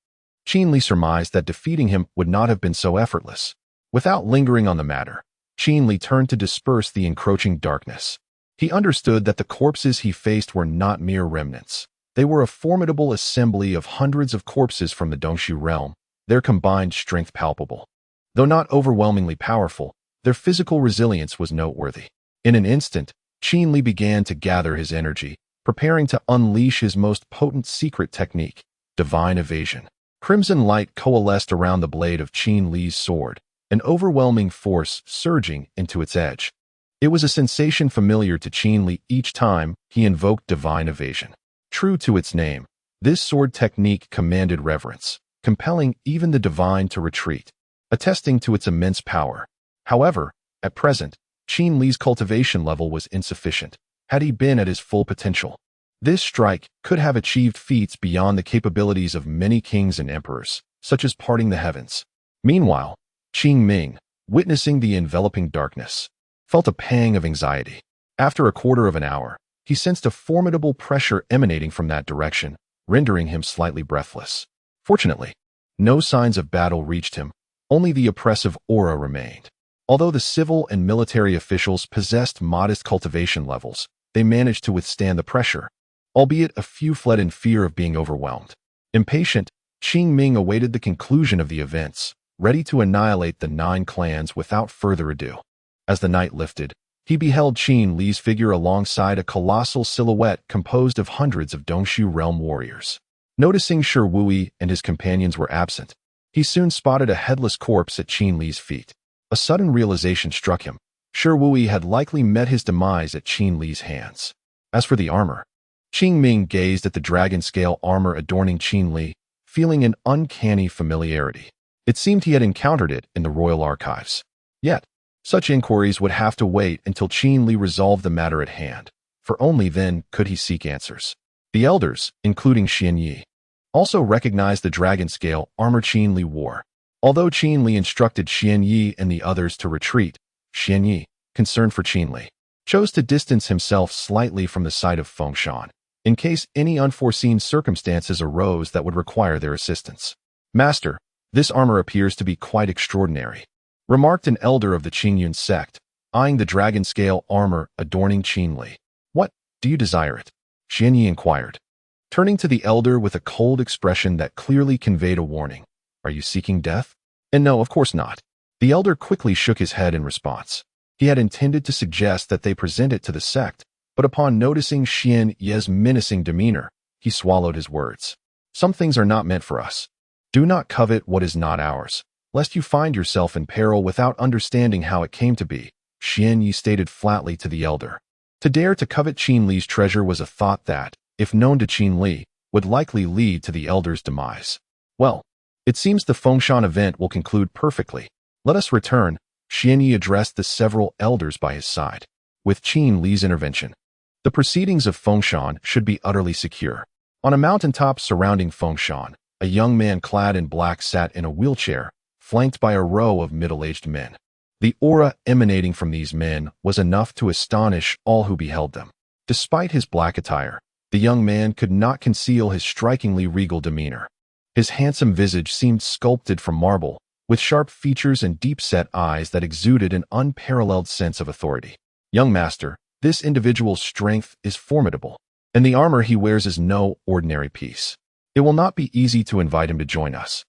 Qin Li surmised that defeating him would not have been so effortless. Without lingering on the matter, Qin Li turned to disperse the encroaching darkness. He understood that the corpses he faced were not mere remnants. They were a formidable assembly of hundreds of corpses from the Dongshu realm, their combined strength palpable. Though not overwhelmingly powerful, their physical resilience was noteworthy. In an instant, Qin Li began to gather his energy, preparing to unleash his most potent secret technique, divine evasion. Crimson light coalesced around the blade of Qin Li's sword, an overwhelming force surging into its edge. It was a sensation familiar to Qin Li each time he invoked divine evasion. True to its name, this sword technique commanded reverence, compelling even the divine to retreat, attesting to its immense power. However, at present, Qin Li's cultivation level was insufficient. Had he been at his full potential, this strike could have achieved feats beyond the capabilities of many kings and emperors, such as parting the heavens. Meanwhile, Qing Ming, witnessing the enveloping darkness, felt a pang of anxiety. After a quarter of an hour, he sensed a formidable pressure emanating from that direction, rendering him slightly breathless. Fortunately, no signs of battle reached him, only the oppressive aura remained. Although the civil and military officials possessed modest cultivation levels, they managed to withstand the pressure, albeit a few fled in fear of being overwhelmed. Impatient, Qing Ming awaited the conclusion of the events, ready to annihilate the 9 clans without further ado. As the night lifted, he beheld Qin Li's figure alongside a colossal silhouette composed of hundreds of Dongshu realm warriors. Noticing Shi Wuyi and his companions were absent, he soon spotted a headless corpse at Qin Li's feet. A sudden realization struck him. Shi Wuyi had likely met his demise at Qin Li's hands. As for the armor, Qing Ming gazed at the dragon scale armor adorning Qin Li, feeling an uncanny familiarity. It seemed he had encountered it in the royal archives. Yet, such inquiries would have to wait until Qin Li resolved the matter at hand, for only then could he seek answers. The elders, including Xian Yi, also recognized the dragon scale armor Qin Li wore. Although Qin Li instructed Xian Yi and the others to retreat, Xian Yi, concerned for Qin Li, chose to distance himself slightly from the sight of Fengshan, in case any unforeseen circumstances arose that would require their assistance. "Master, this armor appears to be quite extraordinary," remarked an elder of the Qingyun sect, eyeing the dragon scale armor adorning Qin Li. "What, do you desire it?" Xian Yi inquired, turning to the elder with a cold expression that clearly conveyed a warning. "Are you seeking death?" "And no, of course not." The elder quickly shook his head in response. He had intended to suggest that they present it to the sect, but upon noticing Xian Yi's menacing demeanor, he swallowed his words. "Some things are not meant for us. Do not covet what is not ours, lest you find yourself in peril without understanding how it came to be," Xian Yi stated flatly to the elder. To dare to covet Qin Li's treasure was a thought that, if known to Qin Li, would likely lead to the elder's demise. "Well, it seems the Fengshan event will conclude perfectly. Let us return," Xian Yi addressed the several elders by his side. With Qin Li's intervention, the proceedings of Fengshan should be utterly secure. On a mountaintop surrounding Fengshan, a young man clad in black sat in a wheelchair, flanked by a row of middle-aged men. The aura emanating from these men was enough to astonish all who beheld them. Despite his black attire, the young man could not conceal his strikingly regal demeanor. His handsome visage seemed sculpted from marble, with sharp features and deep-set eyes that exuded an unparalleled sense of authority. "Young master, this individual's strength is formidable, and the armor he wears is no ordinary piece. It will not be easy to invite him to join us,"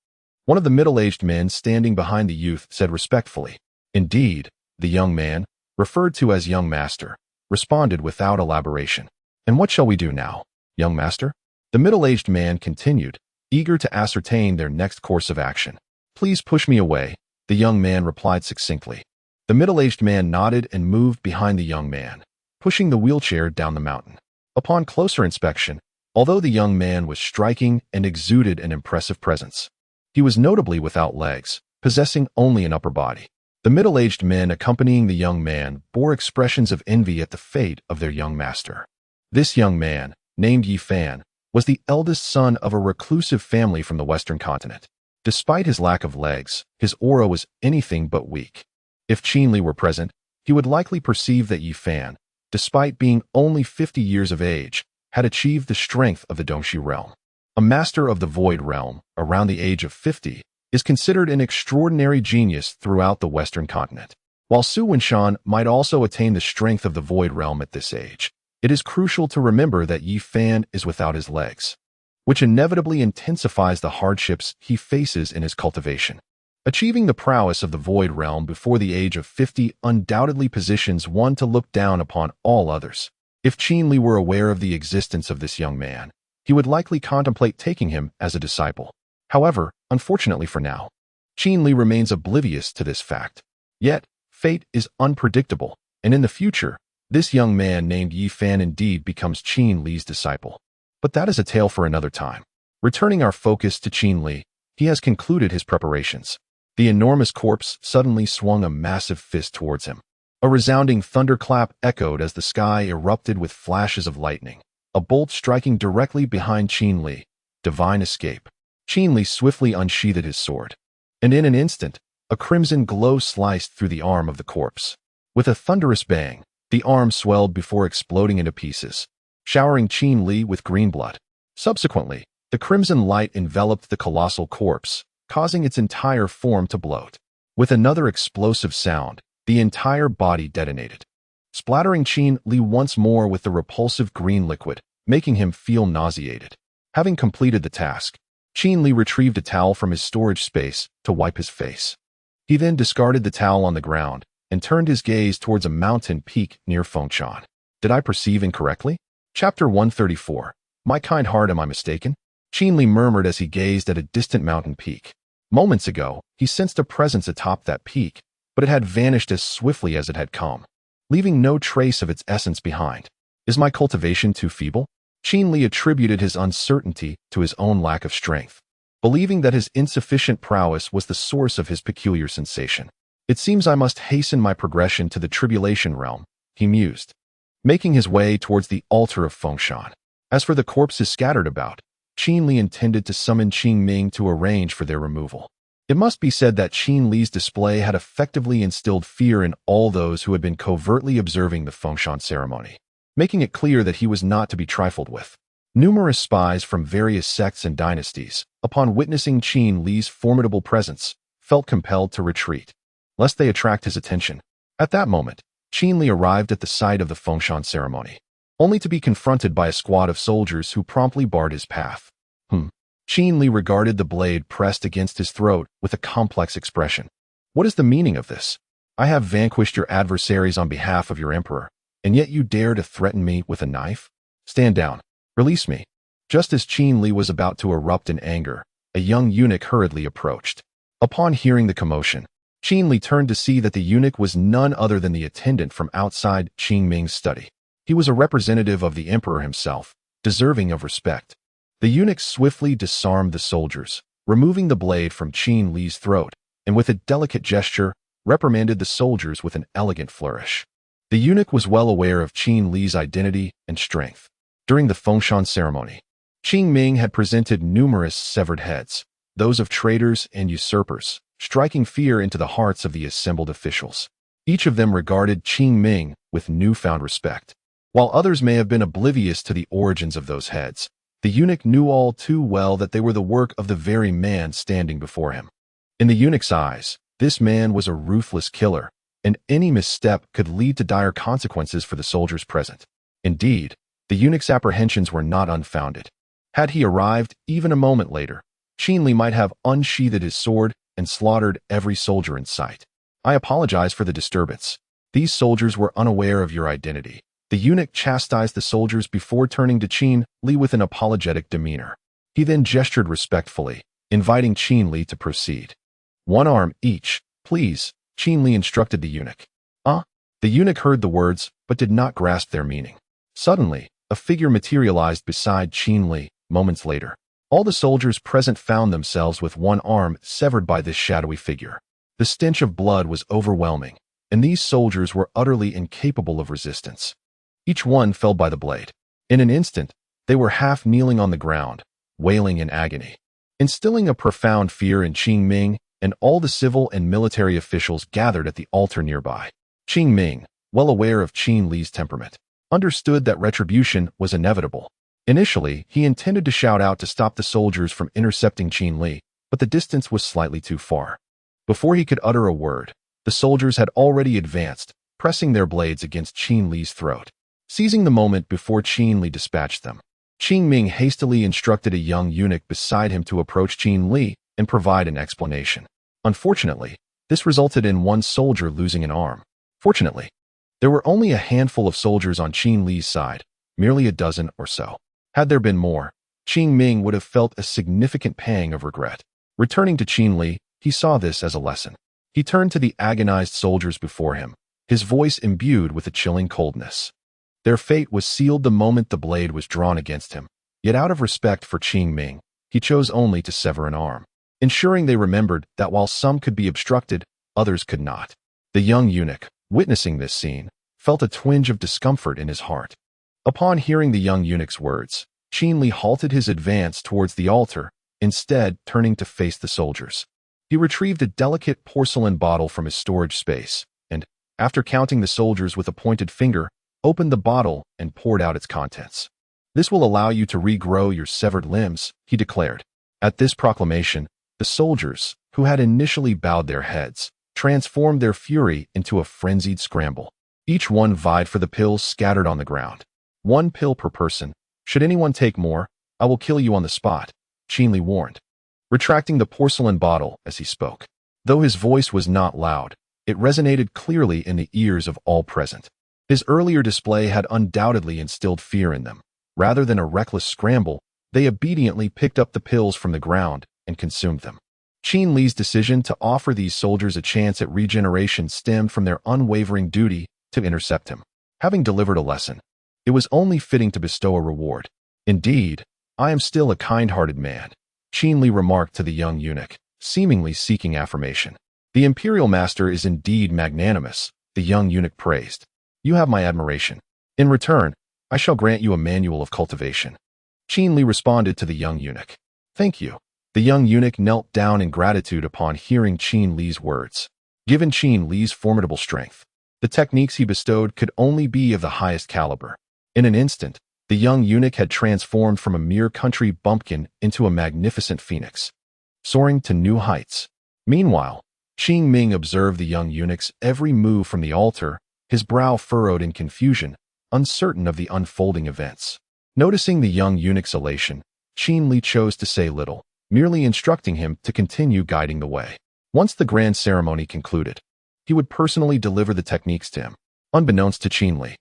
one of the middle-aged men standing behind the youth said respectfully. "Indeed," the young man, referred to as young master, responded without elaboration. "And what shall we do now, young master?" The middle-aged man continued, eager to ascertain their next course of action. "Please push me away," the young man replied succinctly. The middle-aged man nodded and moved behind the young man, pushing the wheelchair down the mountain. Upon closer inspection, although the young man was striking and exuded an impressive presence, he was notably without legs, possessing only an upper body. The middle-aged men accompanying the young man bore expressions of envy at the fate of their young master. This young man, named Yi Fan, was the eldest son of a reclusive family from the Western continent. Despite his lack of legs, his aura was anything but weak. If Qin Li were present, he would likely perceive that Yi Fan, despite being only 50 years of age, had achieved the strength of the Dongxi realm. A master of the Void realm, around the age of 50, is considered an extraordinary genius throughout the Western continent. While Su Wenshan might also attain the strength of the Void realm at this age, it is crucial to remember that Yi Fan is without his legs, which inevitably intensifies the hardships he faces in his cultivation. Achieving the prowess of the Void realm before the age of 50 undoubtedly positions one to look down upon all others. If Qin Li were aware of the existence of this young man, he would likely contemplate taking him as a disciple. However, unfortunately for now, Qin Li remains oblivious to this fact. Yet, fate is unpredictable, and in the future, this young man named Yi Fan indeed becomes Qin Li's disciple. But that is a tale for another time. Returning our focus to Qin Li, he has concluded his preparations. The enormous corpse suddenly swung a massive fist towards him. A resounding thunderclap echoed as the sky erupted with flashes of lightning, a bolt striking directly behind Qin Li. Divine escape. Qin Li swiftly unsheathed his sword, and in an instant, a crimson glow sliced through the arm of the corpse. With a thunderous bang, the arm swelled before exploding into pieces, showering Qin Li with green blood. Subsequently, the crimson light enveloped the colossal corpse, causing its entire form to bloat. With another explosive sound, the entire body detonated, splattering Qin Li once more with the repulsive green liquid, making him feel nauseated. Having completed the task, Qin Li retrieved a towel from his storage space to wipe his face. He then discarded the towel on the ground and turned his gaze towards a mountain peak near Fengshan. Did I perceive incorrectly? Chapter 134. My kind heart, am I mistaken? Qin Li murmured as he gazed at a distant mountain peak. Moments ago, he sensed a presence atop that peak, but it had vanished as swiftly as it had come, leaving no trace of its essence behind. Is my cultivation too feeble? Qin Li attributed his uncertainty to his own lack of strength, believing that his insufficient prowess was the source of his peculiar sensation. It seems I must hasten my progression to the tribulation realm, he mused, making his way towards the altar of Fengshan. As for the corpses scattered about, Qin Li intended to summon Qing Ming to arrange for their removal. It must be said that Qin Li's display had effectively instilled fear in all those who had been covertly observing the Fengshan ceremony, making it clear that he was not to be trifled with. Numerous spies from various sects and dynasties, upon witnessing Qin Li's formidable presence, felt compelled to retreat, lest they attract his attention. At that moment, Qin Li arrived at the site of the Fengshan ceremony, only to be confronted by a squad of soldiers who promptly barred his path. Qin Li regarded the blade pressed against his throat with a complex expression. What is the meaning of this? I have vanquished your adversaries on behalf of your emperor, and yet you dare to threaten me with a knife? Stand down. Release me. Just as Qin Li was about to erupt in anger, a young eunuch hurriedly approached. Upon hearing the commotion, Qin Li turned to see that the eunuch was none other than the attendant from outside Qing Ming's study. He was a representative of the emperor himself, deserving of respect. The eunuch swiftly disarmed the soldiers, removing the blade from Qin Li's throat, and with a delicate gesture, reprimanded the soldiers with an elegant flourish. The eunuch was well aware of Qin Li's identity and strength. During the Fengshan ceremony, Qing Ming had presented numerous severed heads, those of traitors and usurpers, striking fear into the hearts of the assembled officials. Each of them regarded Qing Ming with newfound respect. While others may have been oblivious to the origins of those heads, the eunuch knew all too well that they were the work of the very man standing before him. In the eunuch's eyes, this man was a ruthless killer, and any misstep could lead to dire consequences for the soldiers present. Indeed, the eunuch's apprehensions were not unfounded. Had he arrived even a moment later, Qin Li might have unsheathed his sword and slaughtered every soldier in sight. I apologize for the disturbance. These soldiers were unaware of your identity. The eunuch chastised the soldiers before turning to Qin Li with an apologetic demeanor. He then gestured respectfully, inviting Qin Li to proceed. One arm each, please, Qin Li instructed the eunuch. The eunuch heard the words, but did not grasp their meaning. Suddenly, a figure materialized beside Qin Li. Moments later, all the soldiers present found themselves with one arm severed by this shadowy figure. The stench of blood was overwhelming, and these soldiers were utterly incapable of resistance. Each one fell by the blade. In an instant, they were half kneeling on the ground, wailing in agony, instilling a profound fear in Qing Ming and all the civil and military officials gathered at the altar nearby. Qing Ming, well aware of Qin Li's temperament, understood that retribution was inevitable. Initially, he intended to shout out to stop the soldiers from intercepting Qin Li, but the distance was slightly too far. Before he could utter a word, the soldiers had already advanced, pressing their blades against Qin Li's throat. Seizing the moment before Qin Li dispatched them, Qing Ming hastily instructed a young eunuch beside him to approach Qin Li and provide an explanation. Unfortunately, this resulted in one soldier losing an arm. Fortunately, there were only a handful of soldiers on Qin Li's side, merely a dozen or so. Had there been more, Qing Ming would have felt a significant pang of regret. Returning to Qin Li, he saw this as a lesson. He turned to the agonized soldiers before him, his voice imbued with a chilling coldness. Their fate was sealed the moment the blade was drawn against him, yet out of respect for Qing Ming, he chose only to sever an arm, ensuring they remembered that while some could be obstructed, others could not. The young eunuch, witnessing this scene, felt a twinge of discomfort in his heart. Upon hearing the young eunuch's words, Qin Li halted his advance towards the altar, instead turning to face the soldiers. He retrieved a delicate porcelain bottle from his storage space, and, after counting the soldiers with a pointed finger, opened the bottle and poured out its contents. This will allow you to regrow your severed limbs, he declared. At this proclamation, the soldiers, who had initially bowed their heads, transformed their fury into a frenzied scramble. Each one vied for the pills scattered on the ground. 1 pill per person. Should anyone take more, I will kill you on the spot, Qin Li warned, retracting the porcelain bottle as he spoke. Though his voice was not loud, it resonated clearly in the ears of all present. His earlier display had undoubtedly instilled fear in them. Rather than a reckless scramble, they obediently picked up the pills from the ground and consumed them. Qin Li's decision to offer these soldiers a chance at regeneration stemmed from their unwavering duty to intercept him. Having delivered a lesson, it was only fitting to bestow a reward. Indeed, I am still a kind-hearted man, Qin Li remarked to the young eunuch, seemingly seeking affirmation. The imperial master is indeed magnanimous, the young eunuch praised. You have my admiration. In return, I shall grant you a manual of cultivation. Qin Li responded to the young eunuch. Thank you. The young eunuch knelt down in gratitude upon hearing Qin Li's words. Given Qin Li's formidable strength, the techniques he bestowed could only be of the highest caliber. In an instant, the young eunuch had transformed from a mere country bumpkin into a magnificent phoenix, soaring to new heights. Meanwhile, Qing Ming observed the young eunuch's every move from the altar, his brow furrowed in confusion, uncertain of the unfolding events. Noticing the young eunuch's elation, Qin Li chose to say little, merely instructing him to continue guiding the way. Once the grand ceremony concluded, he would personally deliver the techniques to him. Unbeknownst to Qin Li,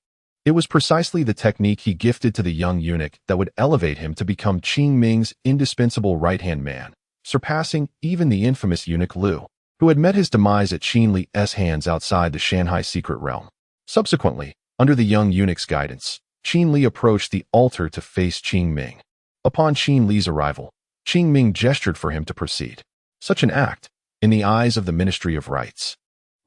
it was precisely the technique he gifted to the young eunuch that would elevate him to become Qing Ming's indispensable right-hand man, surpassing even the infamous eunuch Liu, who had met his demise at Qin Li's hands outside the Shanghai secret realm. Subsequently, under the young eunuch's guidance, Qin Li approached the altar to face Qing Ming. Upon Qin Li's arrival, Qing Ming gestured for him to proceed. Such an act, in the eyes of the Ministry of Rites,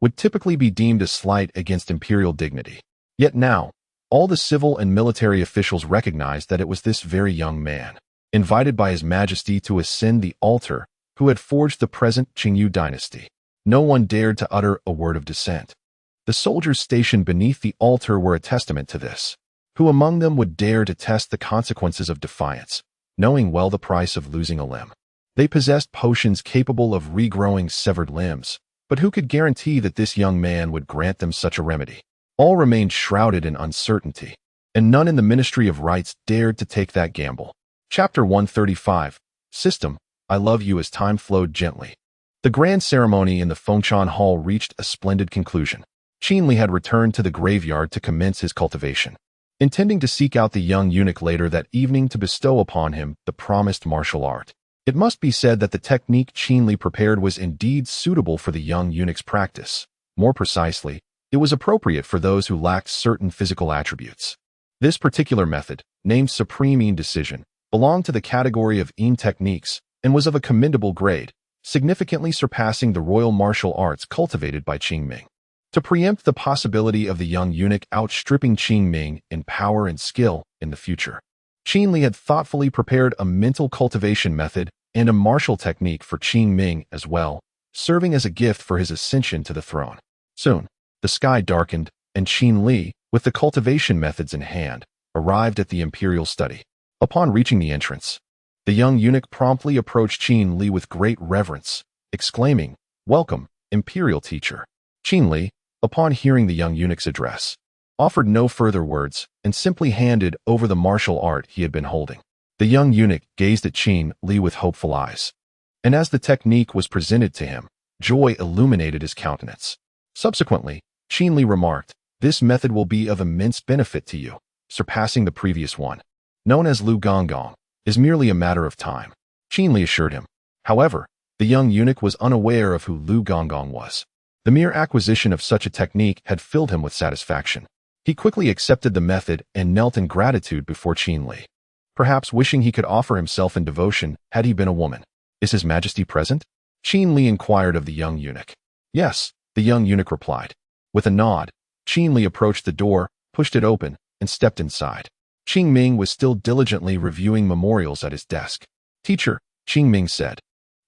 would typically be deemed a slight against imperial dignity. Yet now, all the civil and military officials recognized that it was this very young man, invited by His Majesty to ascend the altar, who had forged the present Qingyu dynasty. No one dared to utter a word of dissent. The soldiers stationed beneath the altar were a testament to this. Who among them would dare to test the consequences of defiance, knowing well the price of losing a limb? They possessed potions capable of regrowing severed limbs, but who could guarantee that this young man would grant them such a remedy? All remained shrouded in uncertainty, and none in the Ministry of Rites dared to take that gamble. Chapter 135. System, I Love You. As time flowed gently, the grand ceremony in the Fengshan Hall reached a splendid conclusion. Qin Li had returned to the graveyard to commence his cultivation, intending to seek out the young eunuch later that evening to bestow upon him the promised martial art. It must be said that the technique Qin Li prepared was indeed suitable for the young eunuch's practice. More precisely, it was appropriate for those who lacked certain physical attributes. This particular method, named Supreme Indecision, belonged to the category of Yin techniques and was of a commendable grade, significantly surpassing the royal martial arts cultivated by Qing Ming. To preempt the possibility of the young eunuch outstripping Qing Ming in power and skill in the future, Qin Li had thoughtfully prepared a mental cultivation method and a martial technique for Qing Ming as well, serving as a gift for his ascension to the throne. Soon, the sky darkened, and Qin Li, with the cultivation methods in hand, arrived at the imperial study. Upon reaching the entrance, the young eunuch promptly approached Qin Li with great reverence, exclaiming, "Welcome, imperial teacher." Qin Li, upon hearing the young eunuch's address, offered no further words and simply handed over the martial art he had been holding. The young eunuch gazed at Qin Li with hopeful eyes, and as the technique was presented to him, joy illuminated his countenance. Subsequently, Qin Li remarked, "This method will be of immense benefit to you, surpassing the previous one. Known as Lu Gonggong, is merely a matter of time," Qin Li assured him. However, the young eunuch was unaware of who Lu Gonggong was. The mere acquisition of such a technique had filled him with satisfaction. He quickly accepted the method and knelt in gratitude before Qin Li, perhaps wishing he could offer himself in devotion had he been a woman. "Is His Majesty present?" Qin Li inquired of the young eunuch. "Yes," the young eunuch replied. With a nod, Qin Li approached the door, pushed it open, and stepped inside. Qing Ming was still diligently reviewing memorials at his desk. "Teacher," Qing Ming said,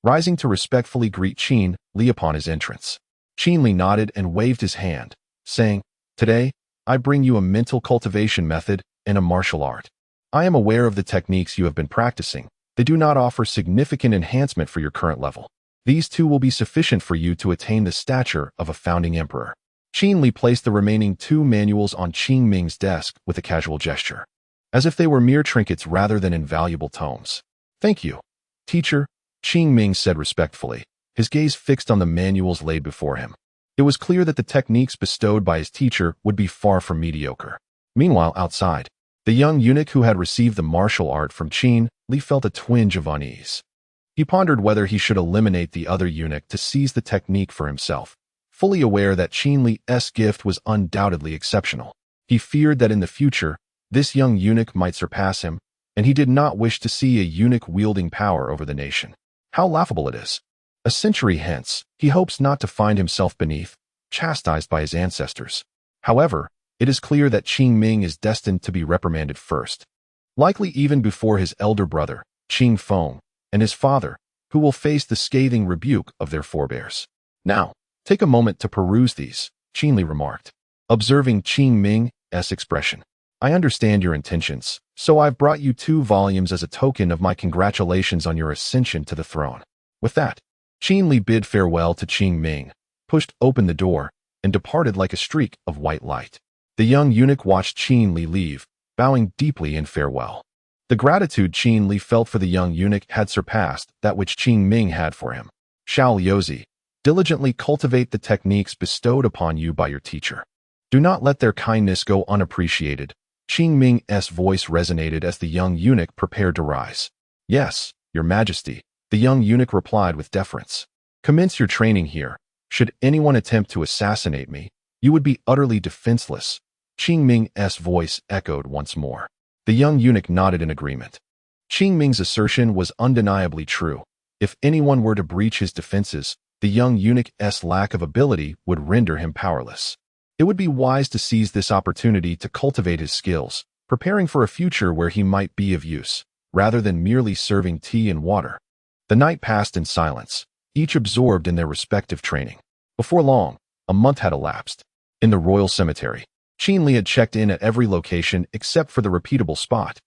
rising to respectfully greet Qin Li upon his entrance. Qin Li nodded and waved his hand, saying, "Today, I bring you a mental cultivation method and a martial art. I am aware of the techniques you have been practicing. They do not offer significant enhancement for your current level. These two will be sufficient for you to attain the stature of a founding emperor." Qin Li placed the remaining two manuals on Qing Ming's desk with a casual gesture, as if they were mere trinkets rather than invaluable tomes. "Thank you, teacher," Qing Ming said respectfully, his gaze fixed on the manuals laid before him. It was clear that the techniques bestowed by his teacher would be far from mediocre. Meanwhile, outside, the young eunuch who had received the martial art from Qin Li felt a twinge of unease. He pondered whether he should eliminate the other eunuch to seize the technique for himself, fully aware that Qin Li's gift was undoubtedly exceptional. He feared that in the future, this young eunuch might surpass him, and he did not wish to see a eunuch wielding power over the nation. How laughable it is. A century hence, he hopes not to find himself beneath, chastised by his ancestors. However, it is clear that Qing Ming is destined to be reprimanded first, likely even before his elder brother, Qing Feng, and his father, who will face the scathing rebuke of their forebears. Now, take a moment to peruse these, Qin Li remarked, observing Qing Ming's expression. I understand your intentions, so I've brought you 2 volumes as a token of my congratulations on your ascension to the throne. With that, Qin Li bid farewell to Qing Ming, pushed open the door, and departed like a streak of white light. The young eunuch watched Qin Li leave, bowing deeply in farewell. The gratitude Qin Li felt for the young eunuch had surpassed that which Qing Ming had for him. Xiao Liuzi, diligently cultivate the techniques bestowed upon you by your teacher. Do not let their kindness go unappreciated. Qing Ming's voice resonated as the young eunuch prepared to rise. Yes, your majesty, the young eunuch replied with deference. Commence your training here. Should anyone attempt to assassinate me, you would be utterly defenseless. Qing Ming's voice echoed once more. The young eunuch nodded in agreement. Qing Ming's assertion was undeniably true. If anyone were to breach his defenses, the young eunuch's lack of ability would render him powerless. It would be wise to seize this opportunity to cultivate his skills, preparing for a future where he might be of use, rather than merely serving tea and water. The night passed in silence, each absorbed in their respective training. Before long, a month had elapsed. In the royal cemetery, Qin Li had checked in at every location except for the repeatable spot.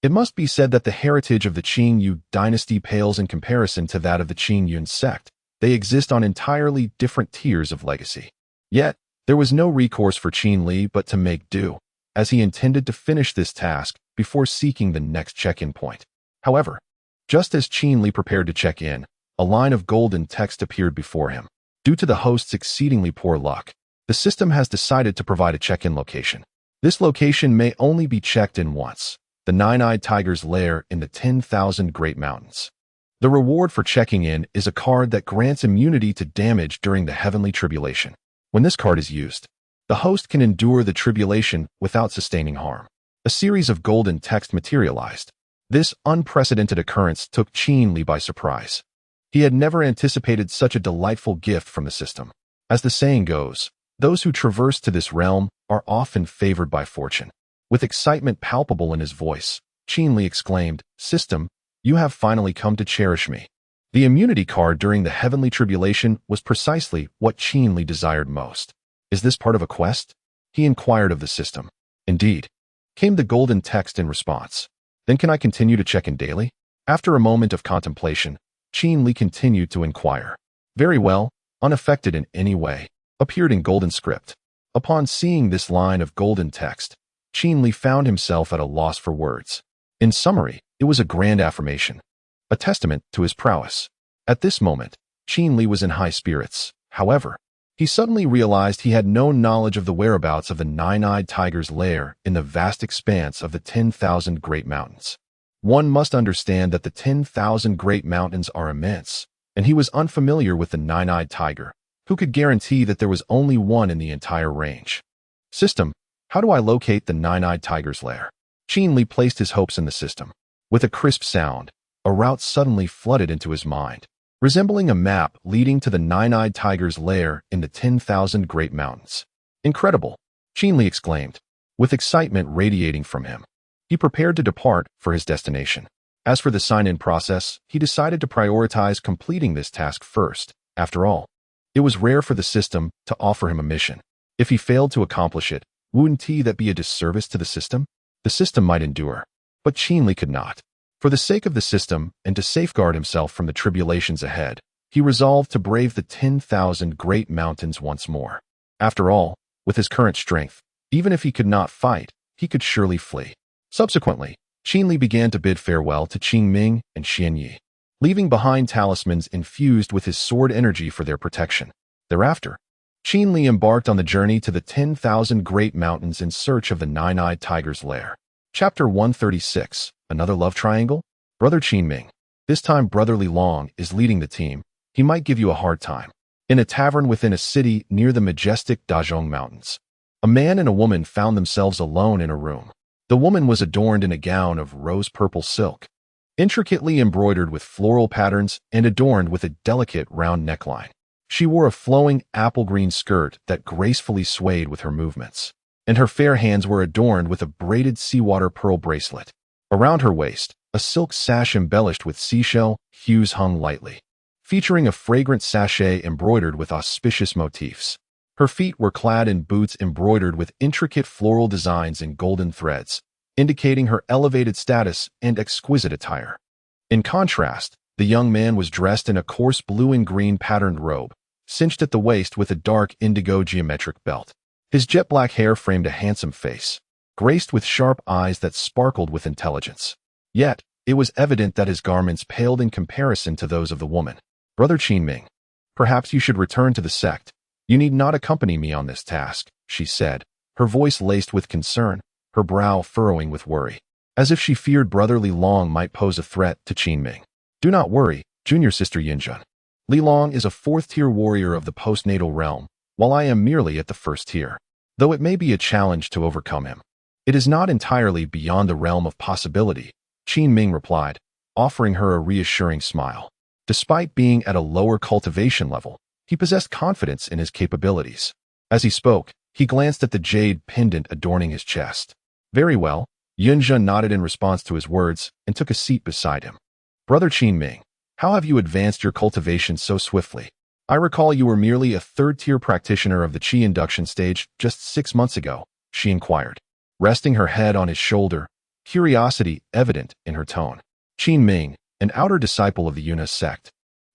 It must be said that the heritage of the Qing Yu dynasty pales in comparison to that of the Qing Yun sect. They exist on entirely different tiers of legacy. Yet, there was no recourse for Qin Li but to make do, as he intended to finish this task before seeking the next check-in point. However, just as Qin Li prepared to check in, a line of golden text appeared before him. Due to the host's exceedingly poor luck, the system has decided to provide a check-in location. This location may only be checked in once, the Nine-Eyed Tiger's lair in the 10,000 Great Mountains. The reward for checking in is a card that grants immunity to damage during the heavenly tribulation. When this card is used, the host can endure the tribulation without sustaining harm. A series of golden text materialized. This unprecedented occurrence took Qin Li by surprise. He had never anticipated such a delightful gift from the system. As the saying goes, those who traverse to this realm are often favored by fortune. With excitement palpable in his voice, Qin Li exclaimed, "System, you have finally come to cherish me." The immunity card during the heavenly tribulation was precisely what Qin Li desired most. Is this part of a quest? He inquired of the system. Indeed, came the golden text in response. Then can I continue to check in daily? After a moment of contemplation, Qin Li continued to inquire. Very well, unaffected in any way, appeared in golden script. Upon seeing this line of golden text, Qin Li found himself at a loss for words. In summary, it was a grand affirmation, a testament to his prowess. At this moment, Qin Li was in high spirits. However, he suddenly realized he had no knowledge of the whereabouts of the Nine-Eyed Tiger's lair in the vast expanse of the 10,000 Great Mountains. One must understand that the 10,000 Great Mountains are immense, and he was unfamiliar with the Nine-Eyed Tiger, who could guarantee that there was only one in the entire range. System, how do I locate the Nine-Eyed Tiger's lair? Qin Li placed his hopes in the system. With a crisp sound, a route suddenly flooded into his mind, resembling a map leading to the Nine-Eyed Tiger's lair in the 10,000 Great Mountains. Incredible, Qin Li exclaimed, with excitement radiating from him. He prepared to depart for his destination. As for the sign-in process, he decided to prioritize completing this task first. After all, it was rare for the system to offer him a mission. If he failed to accomplish it, wouldn't that be a disservice to the system? The system might endure, but Qin Li could not. For the sake of the system and to safeguard himself from the tribulations ahead, he resolved to brave the 10,000 Great Mountains once more. After all, with his current strength, even if he could not fight, he could surely flee. Subsequently, Qin Li began to bid farewell to Qing Ming and Xian Yi, leaving behind talismans infused with his sword energy for their protection. Thereafter, Qin Li embarked on the journey to the 10,000 Great Mountains in search of the Nine-Eyed Tiger's lair. Chapter 136, Another Love Triangle? Brother Qin Ming. This time Brother Li Long is leading the team. He might give you a hard time. In a tavern within a city near the majestic Dazhong Mountains, a man and a woman found themselves alone in a room. The woman was adorned in a gown of rose-purple silk, intricately embroidered with floral patterns and adorned with a delicate round neckline. She wore a flowing apple-green skirt that gracefully swayed with her movements, and her fair hands were adorned with a braided seawater pearl bracelet. Around her waist, a silk sash embellished with seashell hues hung lightly, featuring a fragrant sachet embroidered with auspicious motifs. Her feet were clad in boots embroidered with intricate floral designs and golden threads, indicating her elevated status and exquisite attire. In contrast, the young man was dressed in a coarse blue and green patterned robe, cinched at the waist with a dark indigo geometric belt. His jet-black hair framed a handsome face, graced with sharp eyes that sparkled with intelligence. Yet, it was evident that his garments paled in comparison to those of the woman. "Brother Qinming, perhaps you should return to the sect. You need not accompany me on this task," she said, her voice laced with concern, her brow furrowing with worry, as if she feared Brother Li Long might pose a threat to Qinming. "Do not worry, junior sister Yinjun. Li Long is a fourth-tier warrior of the postnatal realm, while I am merely at the first tier. Though it may be a challenge to overcome him, it is not entirely beyond the realm of possibility," Qinming replied, offering her a reassuring smile. Despite being at a lower cultivation level, he possessed confidence in his capabilities. As he spoke, he glanced at the jade pendant adorning his chest. "Very well," Yunjun nodded in response to his words and took a seat beside him. "Brother Qinming, how have you advanced your cultivation so swiftly? I recall you were merely a third-tier practitioner of the Qi induction stage just 6 months ago," she inquired, resting her head on his shoulder, curiosity evident in her tone. Qinming, an outer disciple of the Yunhe sect,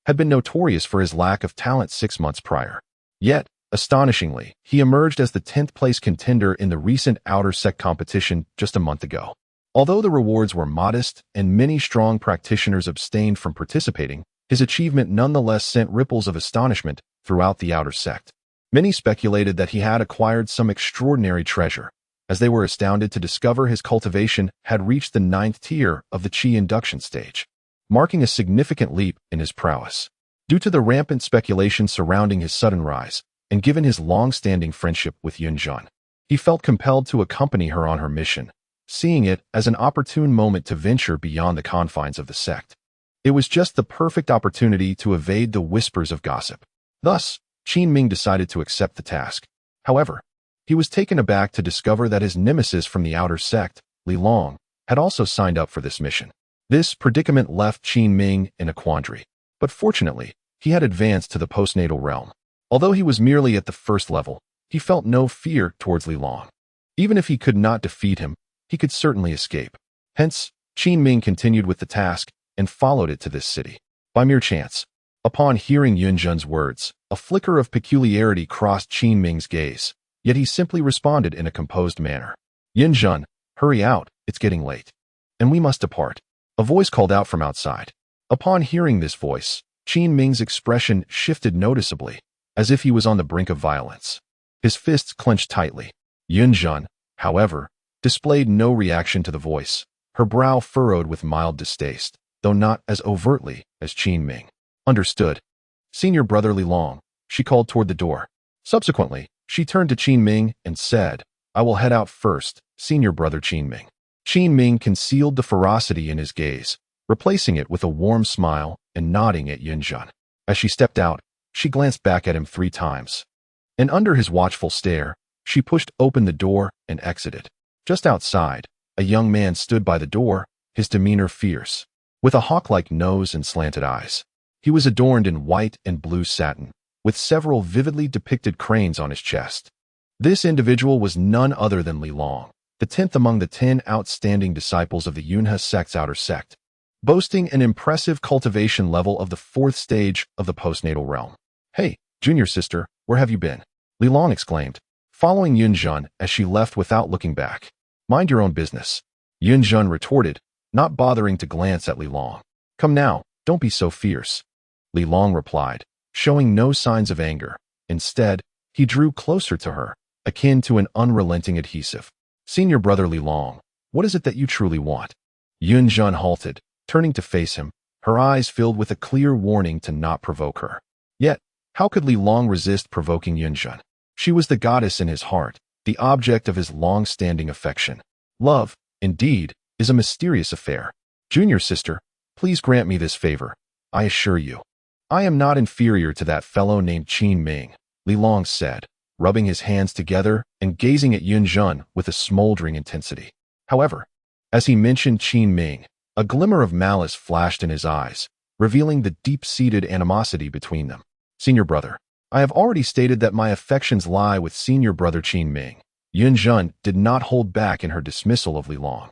had been notorious for his lack of talent 6 months prior. Yet, astonishingly, he emerged as the 10th-place contender in the recent outer sect competition just a month ago. Although the rewards were modest and many strong practitioners abstained from participating, his achievement nonetheless sent ripples of astonishment throughout the outer sect. Many speculated that he had acquired some extraordinary treasure, as they were astounded to discover his cultivation had reached the 9th tier of the Qi induction stage, marking a significant leap in his prowess. Due to the rampant speculation surrounding his sudden rise, and given his long-standing friendship with Yunjun, he felt compelled to accompany her on her mission, seeing it as an opportune moment to venture beyond the confines of the sect. It was just the perfect opportunity to evade the whispers of gossip. Thus, Qinming decided to accept the task. However, he was taken aback to discover that his nemesis from the outer sect, Li Long, had also signed up for this mission. This predicament left Qinming in a quandary, but fortunately, he had advanced to the postnatal realm. Although he was merely at the first level, he felt no fear towards Li Long. Even if he could not defeat him, he could certainly escape. Hence, Qinming continued with the task and followed it to this city. By mere chance, upon hearing Yunjun's words, a flicker of peculiarity crossed Qinming's gaze, yet he simply responded in a composed manner. "Yunjun, hurry out, it's getting late, and we must depart." A voice called out from outside. Upon hearing this voice, Qinming's expression shifted noticeably, as if he was on the brink of violence. His fists clenched tightly. Yunjun, however, displayed no reaction to the voice, her brow furrowed with mild distaste, though not as overtly as Qinming. "Understood. Senior Brother Li Long," she called toward the door. Subsequently, she turned to Qinming and said, "I will head out first, Senior Brother Qinming." Qinming concealed the ferocity in his gaze, replacing it with a warm smile and nodding at Yunjun. As she stepped out, she glanced back at him 3 times. And under his watchful stare, she pushed open the door and exited. Just outside, a young man stood by the door, his demeanor fierce, with a hawk-like nose and slanted eyes. He was adorned in white and blue satin, with several vividly depicted cranes on his chest. This individual was none other than Li Long, the 10th among the 10 outstanding disciples of the Yunhe sect's outer sect, boasting an impressive cultivation level of the 4th stage of the postnatal realm. "Hey, junior sister, where have you been?" Li Long exclaimed, following Yunjun as she left without looking back. "Mind your own business," Yunjun retorted, not bothering to glance at Li Long. "Come now, don't be so fierce," Li Long replied, showing no signs of anger. Instead, he drew closer to her, akin to an unrelenting adhesive. "Senior Brother Li Long, what is it that you truly want?" Yunjun halted, turning to face him, her eyes filled with a clear warning to not provoke her. Yet, how could Li Long resist provoking Yunjun? She was the goddess in his heart, the object of his long-standing affection. Love, indeed, is a mysterious affair. Junior sister, please grant me this favor. I assure you, I am not inferior to that fellow named Qin Ming, Li Long said, rubbing his hands together and gazing at Yun Jun with a smoldering intensity. However, as he mentioned Qin Ming, a glimmer of malice flashed in his eyes, revealing the deep-seated animosity between them. Senior brother, I have already stated that my affections lie with senior brother Qin Ming. Yun Jun did not hold back in her dismissal of Li Long.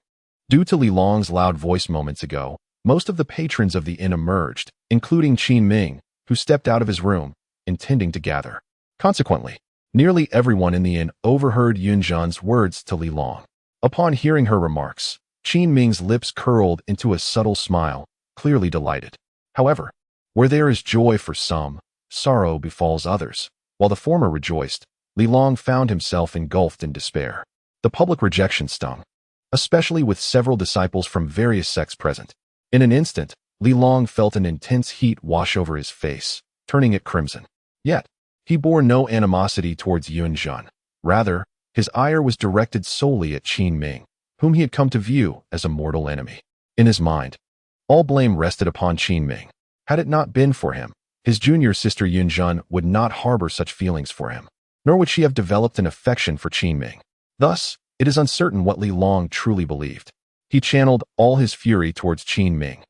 Due to Li Long's loud voice moments ago, most of the patrons of the inn emerged, including Qin Ming, who stepped out of his room, intending to gather. Consequently, nearly everyone in the inn overheard Yun Jun's words to Li Long. Upon hearing her remarks, Qin Ming's lips curled into a subtle smile, clearly delighted. However, where there is joy for some, sorrow befalls others. While the former rejoiced, Li Long found himself engulfed in despair. The public rejection stung, especially with several disciples from various sects present. In an instant, Li Long felt an intense heat wash over his face, turning it crimson. Yet, he bore no animosity towards Yun Jun. Rather, his ire was directed solely at Qin Ming, whom he had come to view as a mortal enemy. In his mind, all blame rested upon Qin Ming. Had it not been for him, his junior sister Yun Jun would not harbor such feelings for him, nor would she have developed an affection for Qin Ming. Thus, it is uncertain what Li Long truly believed. He channeled all his fury towards Qin Ming,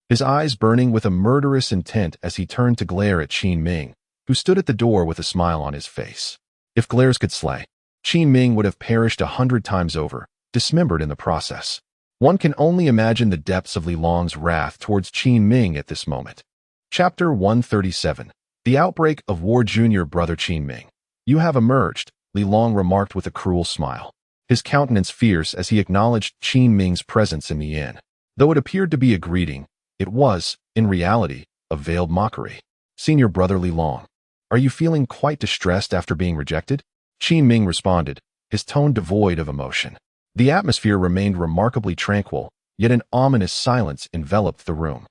his eyes burning with a murderous intent as he turned to glare at Qin Ming, who stood at the door with a smile on his face. If glares could slay, Qin Ming would have perished 100 times over, dismembered in the process. One can only imagine the depths of Li Long's wrath towards Qin Ming at this moment. Chapter 137. The Outbreak of War. Junior brother Qin Ming. You have emerged, Li Long remarked with a cruel smile, his countenance fierce as he acknowledged Qin Ming's presence in the inn. Though it appeared to be a greeting, it was, in reality, a veiled mockery. Senior brother Li Long, are you feeling quite distressed after being rejected? Qin Ming responded, his tone devoid of emotion. The atmosphere remained remarkably tranquil, yet an ominous silence enveloped the room.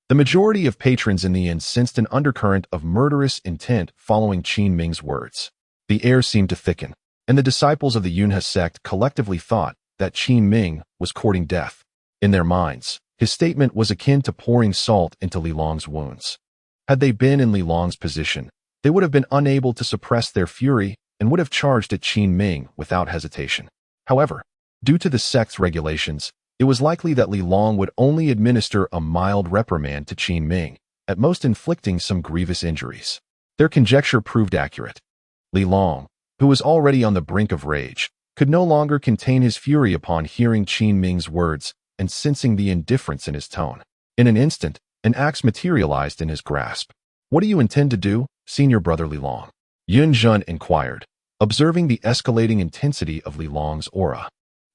The majority of patrons in the inn sensed an undercurrent of murderous intent following Qin Ming's words. The air seemed to thicken, and the disciples of the Yunhe sect collectively thought that Qin Ming was courting death. In their minds, his statement was akin to pouring salt into Li Long's wounds. Had they been in Li Long's position, they would have been unable to suppress their fury and would have charged at Qin Ming without hesitation. However, due to the sect's regulations, it was likely that Li Long would only administer a mild reprimand to Qin Ming, at most inflicting some grievous injuries. Their conjecture proved accurate. Li Long, who was already on the brink of rage, could no longer contain his fury upon hearing Qin Ming's words and sensing the indifference in his tone. In an instant, an axe materialized in his grasp. What do you intend to do, senior brother Li Long? Yun Jun inquired, observing the escalating intensity of Li Long's aura,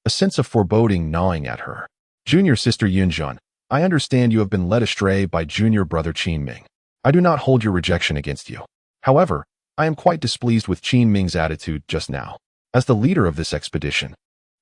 a sense of foreboding gnawing at her. Junior sister Yun Jun, I understand you have been led astray by junior brother Qin Ming. I do not hold your rejection against you. However, I am quite displeased with Qin Ming's attitude just now. As the leader of this expedition,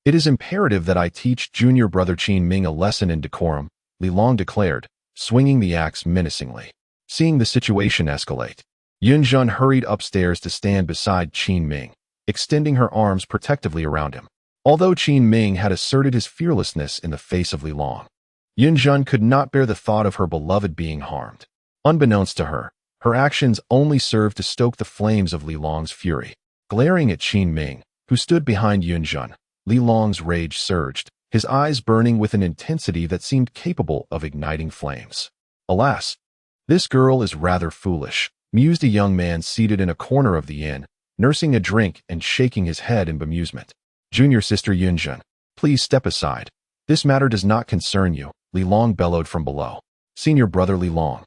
it is imperative that I teach junior brother Qin Ming a lesson in decorum, Li Long declared, swinging the axe menacingly. Seeing the situation escalate, Yun Jun hurried upstairs to stand beside Qin Ming, extending her arms protectively around him. Although Qin Ming had asserted his fearlessness in the face of Li Long, Yun Jun could not bear the thought of her beloved being harmed. Unbeknownst to her, her actions only served to stoke the flames of Li Long's fury. Glaring at Qin Ming, who stood behind Yun Jun, Li Long's rage surged, his eyes burning with an intensity that seemed capable of igniting flames. Alas, this girl is rather foolish, mused a young man seated in a corner of the inn, nursing a drink and shaking his head in bemusement. Junior sister Yun Jun, please step aside. This matter does not concern you, Li Long bellowed from below. Senior brother Li Long,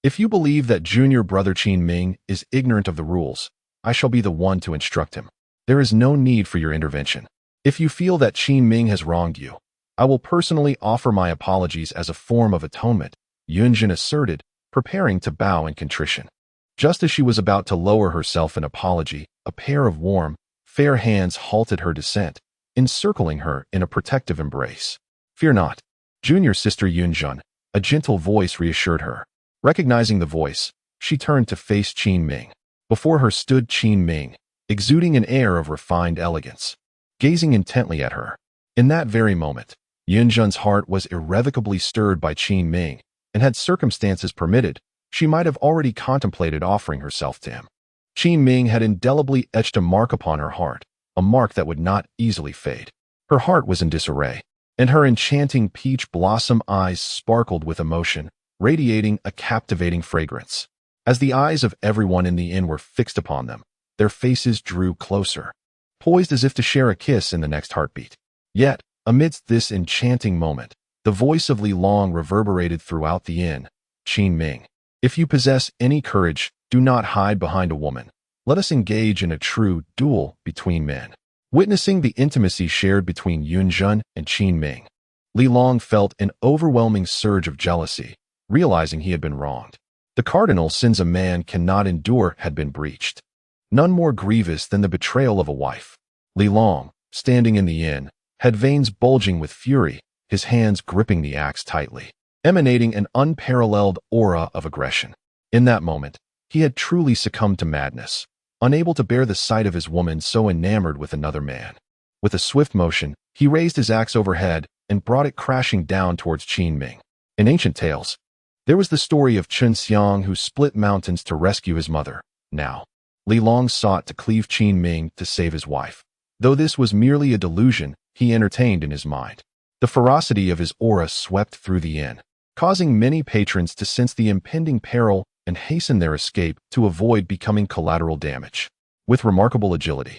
if you believe that junior brother Qin Ming is ignorant of the rules, I shall be the one to instruct him. There is no need for your intervention. If you feel that Qin Ming has wronged you, I will personally offer my apologies as a form of atonement, Yun Jun asserted, preparing to bow in contrition. Just as she was about to lower herself in apology, a pair of warm, fair hands halted her descent, encircling her in a protective embrace. Fear not, junior sister Yun Jun, a gentle voice reassured her. Recognizing the voice, she turned to face Qin Ming. Before her stood Qin Ming, exuding an air of refined elegance. Gazing intently at her, In that very moment, Yunjun's heart was irrevocably stirred by Qin Ming, and had circumstances permitted, she might have already contemplated offering herself to him. Qin Ming had indelibly etched a mark upon her heart, a mark that would not easily fade. Her heart was in disarray, and her enchanting peach blossom eyes sparkled with emotion, radiating a captivating fragrance. As the eyes of everyone in the inn were fixed upon them, their faces drew closer, poised as if to share a kiss in the next heartbeat. Yet, amidst this enchanting moment, the voice of Li Long reverberated throughout the inn. Qin Ming, if you possess any courage, do not hide behind a woman. Let us engage in a true duel between men. Witnessing the intimacy shared between Yunjun and Qin Ming, Li Long felt an overwhelming surge of jealousy, realizing he had been wronged. The cardinal sins a man cannot endure had been breached. None more grievous than the betrayal of a wife. Li Long, standing in the inn, had veins bulging with fury, his hands gripping the axe tightly, emanating an unparalleled aura of aggression. In that moment, he had truly succumbed to madness, unable to bear the sight of his woman so enamored with another man. With a swift motion, he raised his axe overhead and brought it crashing down towards Qin Ming. In ancient tales, there was the story of Chun Xiang who split mountains to rescue his mother. Now, Li Long sought to cleave Qin Ming to save his wife. Though this was merely a delusion he entertained in his mind, the ferocity of his aura swept through the inn, causing many patrons to sense the impending peril and hasten their escape to avoid becoming collateral damage. With remarkable agility,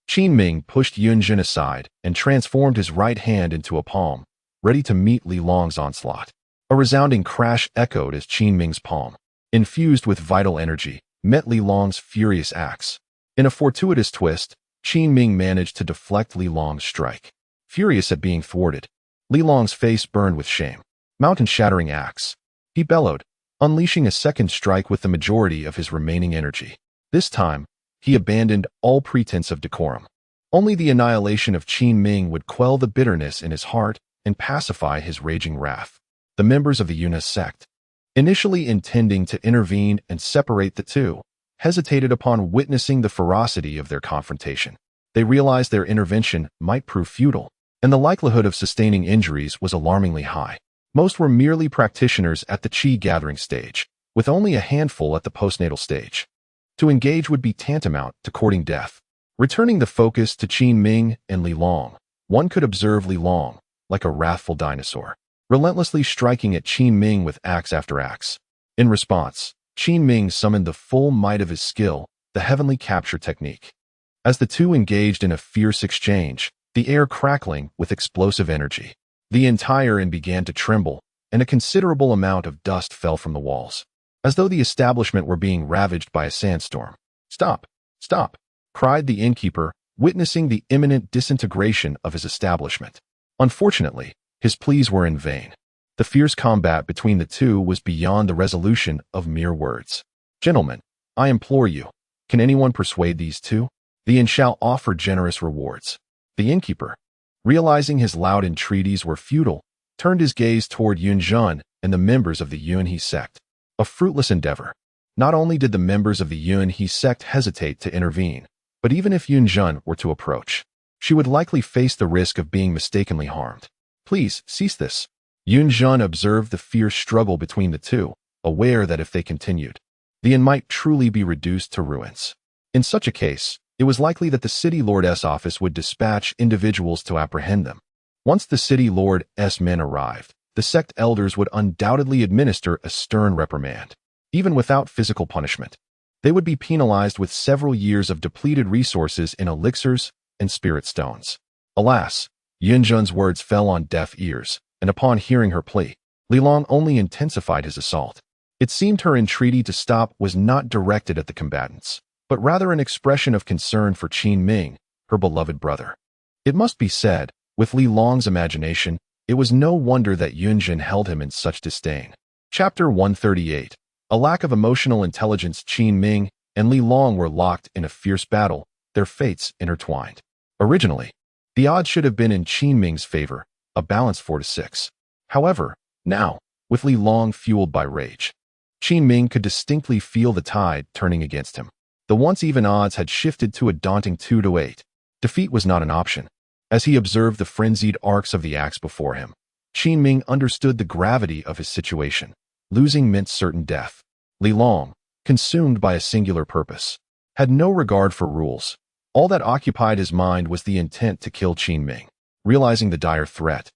Qin Ming pushed Yunjun aside and transformed his right hand into a palm, ready to meet Li Long's onslaught. A resounding crash echoed as Qin Ming's palm, infused with vital energy, met Li Long's furious axe. In a fortuitous twist, Qin Ming managed to deflect Li Long's strike. Furious at being thwarted, Li Long's face burned with shame. Mountain-shattering axe, he bellowed, unleashing a second strike with the majority of his remaining energy. This time, he abandoned all pretense of decorum. Only the annihilation of Qin Ming would quell the bitterness in his heart and pacify his raging wrath. The members of the Yuna sect, initially intending to intervene and separate the two, hesitated upon witnessing the ferocity of their confrontation. They realized their intervention might prove futile, and the likelihood of sustaining injuries was alarmingly high. Most were merely practitioners at the Qi gathering stage, with only a handful at the postnatal stage. To engage would be tantamount to courting death. Returning the focus to Qin Ming and Li Long, one could observe Li Long, like a wrathful dinosaur, relentlessly striking at Qin Ming with axe after axe. In response, Qin Ming summoned the full might of his skill, the heavenly capture technique. As the two engaged in a fierce exchange, the air crackling with explosive energy, the entire inn began to tremble, and a considerable amount of dust fell from the walls, as though the establishment were being ravaged by a sandstorm. "Stop! Stop!" cried the innkeeper, witnessing the imminent disintegration of his establishment. Unfortunately, his pleas were in vain. The fierce combat between the two was beyond the resolution of mere words. "Gentlemen, I implore you, can anyone persuade these two? The inn shall offer generous rewards." The innkeeper, realizing his loud entreaties were futile, turned his gaze toward Yunjun and the members of the Yunhe sect. A fruitless endeavor. Not only did the members of the Yunhe sect hesitate to intervene, but even if Yunjun were to approach, she would likely face the risk of being mistakenly harmed. "Please, cease this." Yunjun observed the fierce struggle between the two, aware that if they continued, the inn might truly be reduced to ruins. In such a case, it was likely that the city lord's office would dispatch individuals to apprehend them. Once the city lord's men arrived, the sect elders would undoubtedly administer a stern reprimand. Even without physical punishment, they would be penalized with several years of depleted resources in elixirs and spirit stones. Alas, Yunjun's words fell on deaf ears, and upon hearing her plea, Li Long only intensified his assault. It seemed her entreaty to stop was not directed at the combatants, but rather an expression of concern for Qin Ming, her beloved brother. It must be said, with Li Long's imagination, it was no wonder that Yunjun held him in such disdain. Chapter 138. A lack of emotional intelligence. Qin Ming and Li Long were locked in a fierce battle, their fates intertwined. Originally, the odds should have been in Qin Ming's favor, a balance 4-6. However, now, with Li Long fueled by rage, Qin Ming could distinctly feel the tide turning against him. The once even odds had shifted to a daunting 2-8. Defeat was not an option. As he observed the frenzied arcs of the axe before him, Qin Ming understood the gravity of his situation. Losing meant certain death. Li Long, consumed by a singular purpose, had no regard for rules. All that occupied his mind was the intent to kill Qin Ming. Realizing the dire threat,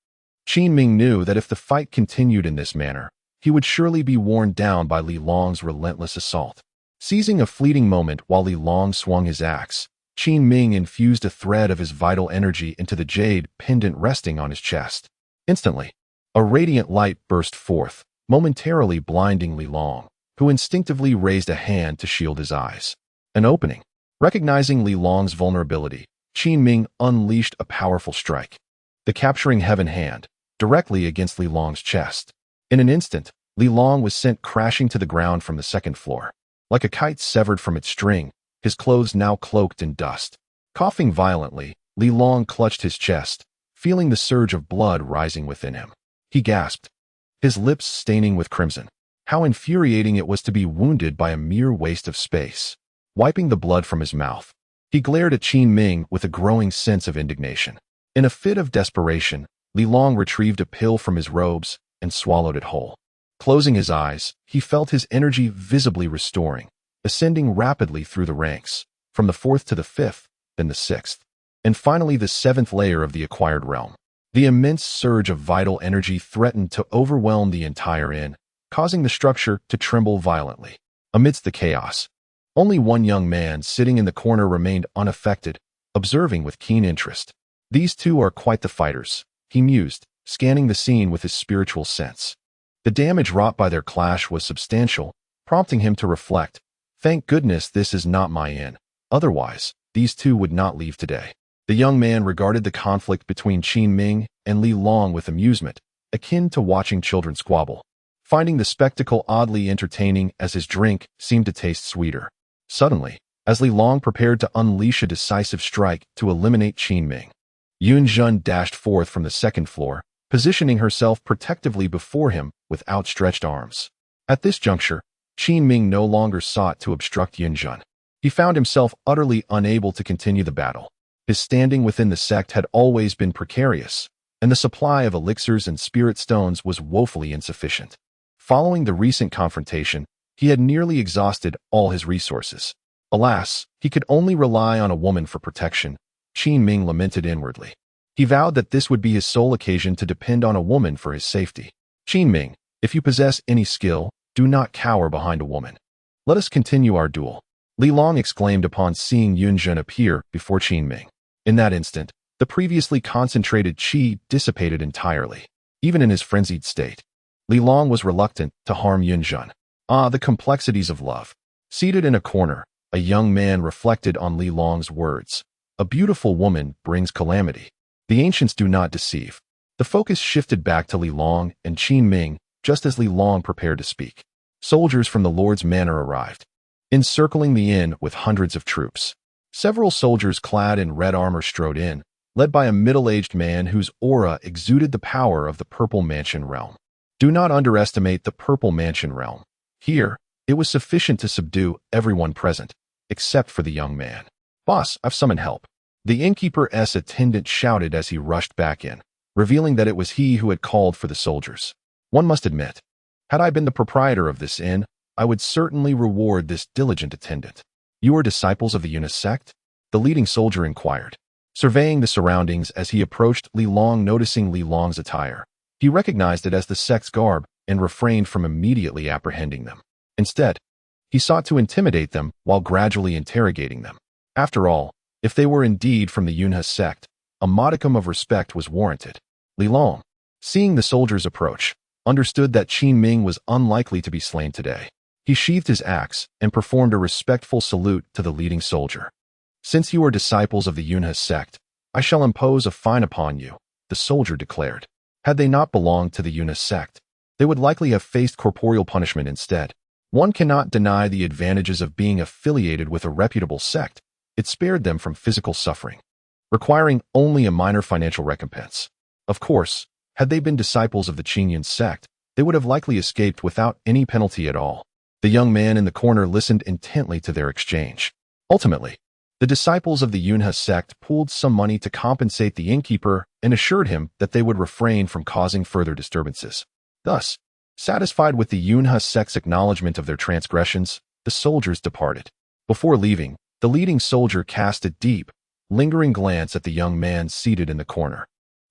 Qin Ming knew that if the fight continued in this manner, he would surely be worn down by Li Long's relentless assault. Seizing a fleeting moment while Li Long swung his axe, Qin Ming infused a thread of his vital energy into the jade pendant resting on his chest. Instantly, a radiant light burst forth, momentarily blinding Li Long, who instinctively raised a hand to shield his eyes. An opening. Recognizing Li Long's vulnerability, Qin Ming unleashed a powerful strike, the capturing heaven hand, directly against Li Long's chest. In an instant, Li Long was sent crashing to the ground from the second floor. Like a kite severed from its string, his clothes now cloaked in dust. Coughing violently, Li Long clutched his chest, feeling the surge of blood rising within him. He gasped, his lips staining with crimson. How infuriating it was to be wounded by a mere waste of space. Wiping the blood from his mouth, he glared at Qin Ming with a growing sense of indignation. In a fit of desperation, Li Long retrieved a pill from his robes and swallowed it whole. Closing his eyes, he felt his energy visibly restoring, ascending rapidly through the ranks, from the fourth to the fifth, then the sixth, and finally the seventh layer of the acquired realm. The immense surge of vital energy threatened to overwhelm the entire inn, causing the structure to tremble violently. Amidst the chaos, only one young man sitting in the corner remained unaffected, observing with keen interest. These two are quite the fighters, he mused, scanning the scene with his spiritual sense. The damage wrought by their clash was substantial, prompting him to reflect, thank goodness this is not my inn. Otherwise, these two would not leave today. The young man regarded the conflict between Qin Ming and Li Long with amusement, akin to watching children squabble, finding the spectacle oddly entertaining as his drink seemed to taste sweeter. Suddenly, as Li Long prepared to unleash a decisive strike to eliminate Qin Ming, Yun Zhen dashed forth from the second floor, positioning herself protectively before him with outstretched arms. At this juncture, Qin Ming no longer sought to obstruct Yun Zhen. He found himself utterly unable to continue the battle. His standing within the sect had always been precarious, and the supply of elixirs and spirit stones was woefully insufficient. Following the recent confrontation, he had nearly exhausted all his resources. Alas, he could only rely on a woman for protection, Qin Ming lamented inwardly. He vowed that this would be his sole occasion to depend on a woman for his safety. Qin Ming, if you possess any skill, do not cower behind a woman. Let us continue our duel, Li Long exclaimed upon seeing Yun Zhen appear before Qin Ming. In that instant, the previously concentrated qi dissipated entirely. Even in his frenzied state, Li Long was reluctant to harm Yun Zhen. Ah, the complexities of love. Seated in a corner, a young man reflected on Li Long's words. A beautiful woman brings calamity. The ancients do not deceive. The focus shifted back to Li Long and Qin Ming just as Li Long prepared to speak. Soldiers from the Lord's manor arrived, encircling the inn with hundreds of troops. Several soldiers clad in red armor strode in, led by a middle-aged man whose aura exuded the power of the Purple Mansion realm. Do not underestimate the Purple Mansion realm. Here, it was sufficient to subdue everyone present, except for the young man. Boss, I've summoned help. The innkeeper's attendant shouted as he rushed back in, revealing that it was he who had called for the soldiers. One must admit, had I been the proprietor of this inn, I would certainly reward this diligent attendant. You are disciples of the Yunus sect? The leading soldier inquired, surveying the surroundings as he approached Li Long. Noticing Li Long's attire, he recognized it as the sect's garb and refrained from immediately apprehending them. Instead, he sought to intimidate them while gradually interrogating them. After all, if they were indeed from the Yunus sect, a modicum of respect was warranted. Li Long, seeing the soldiers approach, understood that Qin Ming was unlikely to be slain today. He sheathed his axe and performed a respectful salute to the leading soldier. Since you are disciples of the Yunus sect, I shall impose a fine upon you, the soldier declared. Had they not belonged to the Yunus sect, they would likely have faced corporeal punishment instead. One cannot deny the advantages of being affiliated with a reputable sect. It spared them from physical suffering, requiring only a minor financial recompense. Of course, had they been disciples of the Qingyun sect, they would have likely escaped without any penalty at all. The young man in the corner listened intently to their exchange. Ultimately, The disciples of the Yunhe sect pooled some money to compensate the innkeeper and assured him that they would refrain from causing further disturbances. Thus, satisfied with the Yunhe sect's acknowledgement of their transgressions, the soldiers departed. Before leaving, the leading soldier cast a deep, lingering glance at the young man seated in the corner.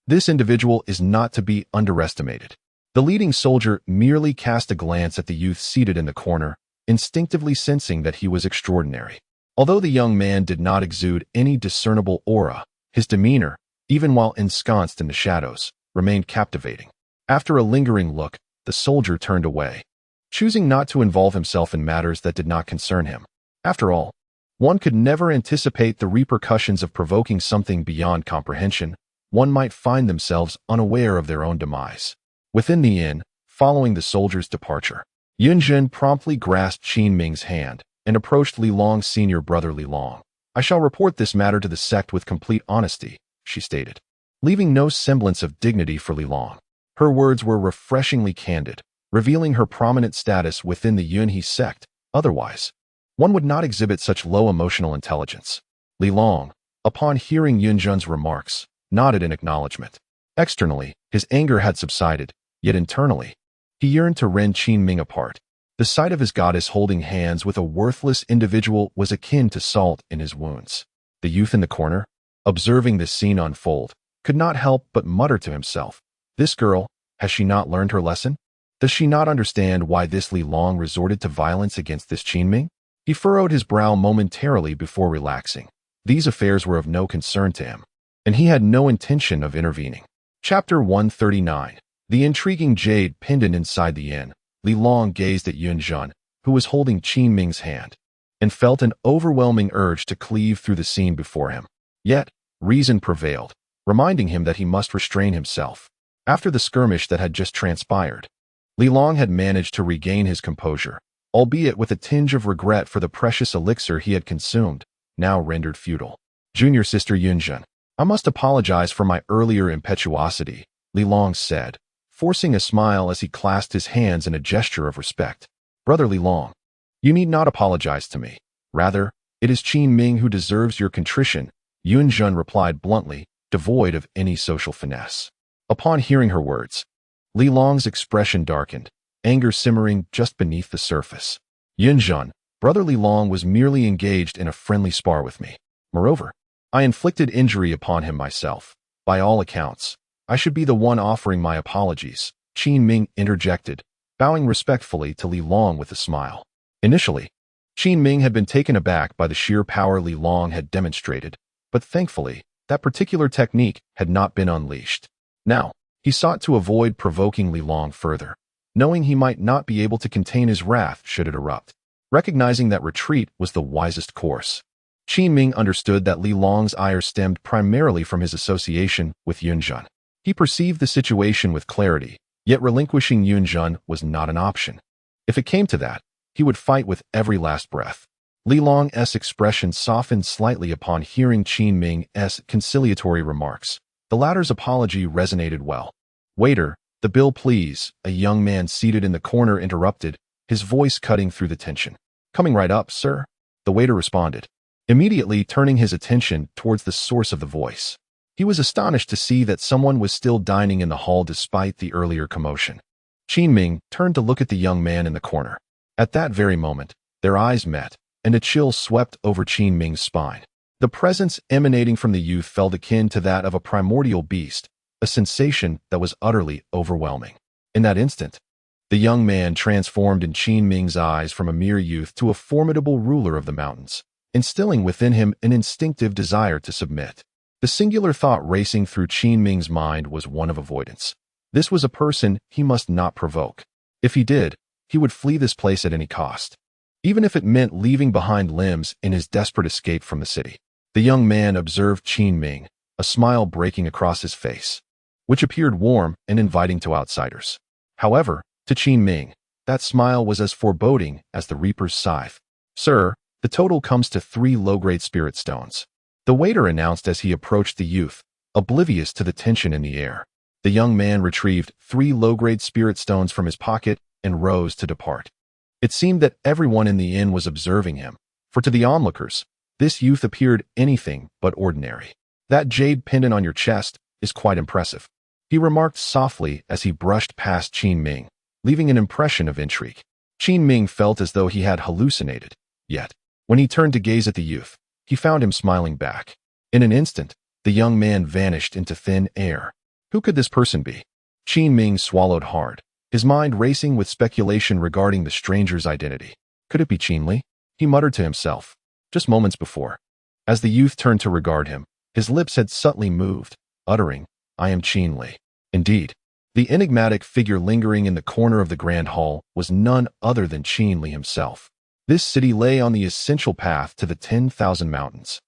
This individual is not to be underestimated. The leading soldier merely cast a glance at the youth seated in the corner, instinctively sensing that he was extraordinary. Although the young man did not exude any discernible aura, his demeanor, even while ensconced in the shadows, remained captivating. After a lingering look, the soldier turned away, choosing not to involve himself in matters that did not concern him. After all, one could never anticipate the repercussions of provoking something beyond comprehension. One might find themselves unaware of their own demise. Within the inn, following the soldier's departure, Yunjin promptly grasped Qin Ming's hand and approached Li Long's senior brother Li Long. "I shall report this matter to the sect with complete honesty," she stated, leaving no semblance of dignity for Li Long. Her words were refreshingly candid, revealing her prominent status within the Yunhe sect. Otherwise, one would not exhibit such low emotional intelligence. Li Long, upon hearing Yunjin's remarks, nodded in acknowledgement. Externally, his anger had subsided, yet internally, he yearned to rend Qin Ming apart. The sight of his goddess holding hands with a worthless individual was akin to salt in his wounds. The youth in the corner, observing this scene unfold, could not help but mutter to himself, "This girl, has she not learned her lesson? Does she not understand why this Li Long resorted to violence against this Qin Ming?" He furrowed his brow momentarily before relaxing. These affairs were of no concern to him, and he had no intention of intervening. Chapter 139. The intriguing jade pendant inside the inn. Li Long gazed at Yunjin, who was holding Qin Ming's hand, and felt an overwhelming urge to cleave through the scene before him. Yet, reason prevailed, reminding him that he must restrain himself. After the skirmish that had just transpired, Li Long had managed to regain his composure, albeit with a tinge of regret for the precious elixir he had consumed, now rendered futile. "Junior sister Yunjin, I must apologize for my earlier impetuosity," Li Long said, forcing a smile as he clasped his hands in a gesture of respect. "Brother Li Long, you need not apologize to me. Rather, it is Qin Ming who deserves your contrition," Yunjin replied bluntly, devoid of any social finesse. Upon hearing her words, Li Long's expression darkened, anger simmering just beneath the surface. "Yunjin, brother Li Long was merely engaged in a friendly spar with me. Moreover, I inflicted injury upon him myself. By all accounts, I should be the one offering my apologies," Qin Ming interjected, bowing respectfully to Li Long with a smile. Initially, Qin Ming had been taken aback by the sheer power Li Long had demonstrated, but thankfully, that particular technique had not been unleashed. Now, he sought to avoid provoking Li Long further, knowing he might not be able to contain his wrath should it erupt. Recognizing that retreat was the wisest course, Qin Ming understood that Li Long's ire stemmed primarily from his association with Yunjin. He perceived the situation with clarity, yet relinquishing Yunjin was not an option. If it came to that, he would fight with every last breath. Li Long's expression softened slightly upon hearing Qin Ming's conciliatory remarks. The latter's apology resonated well. "Waiter, the bill please," a young man seated in the corner interrupted, his voice cutting through the tension. "Coming right up, sir," the waiter responded, immediately turning his attention towards the source of the voice. He was astonished to see that someone was still dining in the hall despite the earlier commotion. Qin Ming turned to look at the young man in the corner. At that very moment, their eyes met, and a chill swept over Qin Ming's spine. The presence emanating from the youth felt akin to that of a primordial beast, a sensation that was utterly overwhelming. In that instant, the young man transformed in Qin Ming's eyes from a mere youth to a formidable ruler of the mountains, instilling within him an instinctive desire to submit. The singular thought racing through Qin Ming's mind was one of avoidance. This was a person he must not provoke. If he did, he would flee this place at any cost, even if it meant leaving behind limbs in his desperate escape from the city. The young man observed Qin Ming, a smile breaking across his face, which appeared warm and inviting to outsiders. However, to Qin Ming, that smile was as foreboding as the reaper's scythe. "Sir, the total comes to 3 low-grade spirit stones," the waiter announced as he approached the youth, oblivious to the tension in the air. The young man retrieved 3 low-grade spirit stones from his pocket and rose to depart. It seemed that everyone in the inn was observing him, for to the onlookers, This youth appeared anything but ordinary. "That jade pendant on your chest is quite impressive," he remarked softly as he brushed past Qin Ming, leaving an impression of intrigue. Qin Ming felt as though he had hallucinated. Yet, when he turned to gaze at the youth, he found him smiling back. In an instant, the young man vanished into thin air. Who could this person be? Qin Ming swallowed hard, his mind racing with speculation regarding the stranger's identity. Could it be Qin Li? He muttered to himself. Just moments before, as the youth turned to regard him, his lips had subtly moved, uttering, "I am Qin Li." Indeed, the enigmatic figure lingering in the corner of the grand hall was none other than Qin Li himself. This city lay on the essential path to the 10,000 mountains,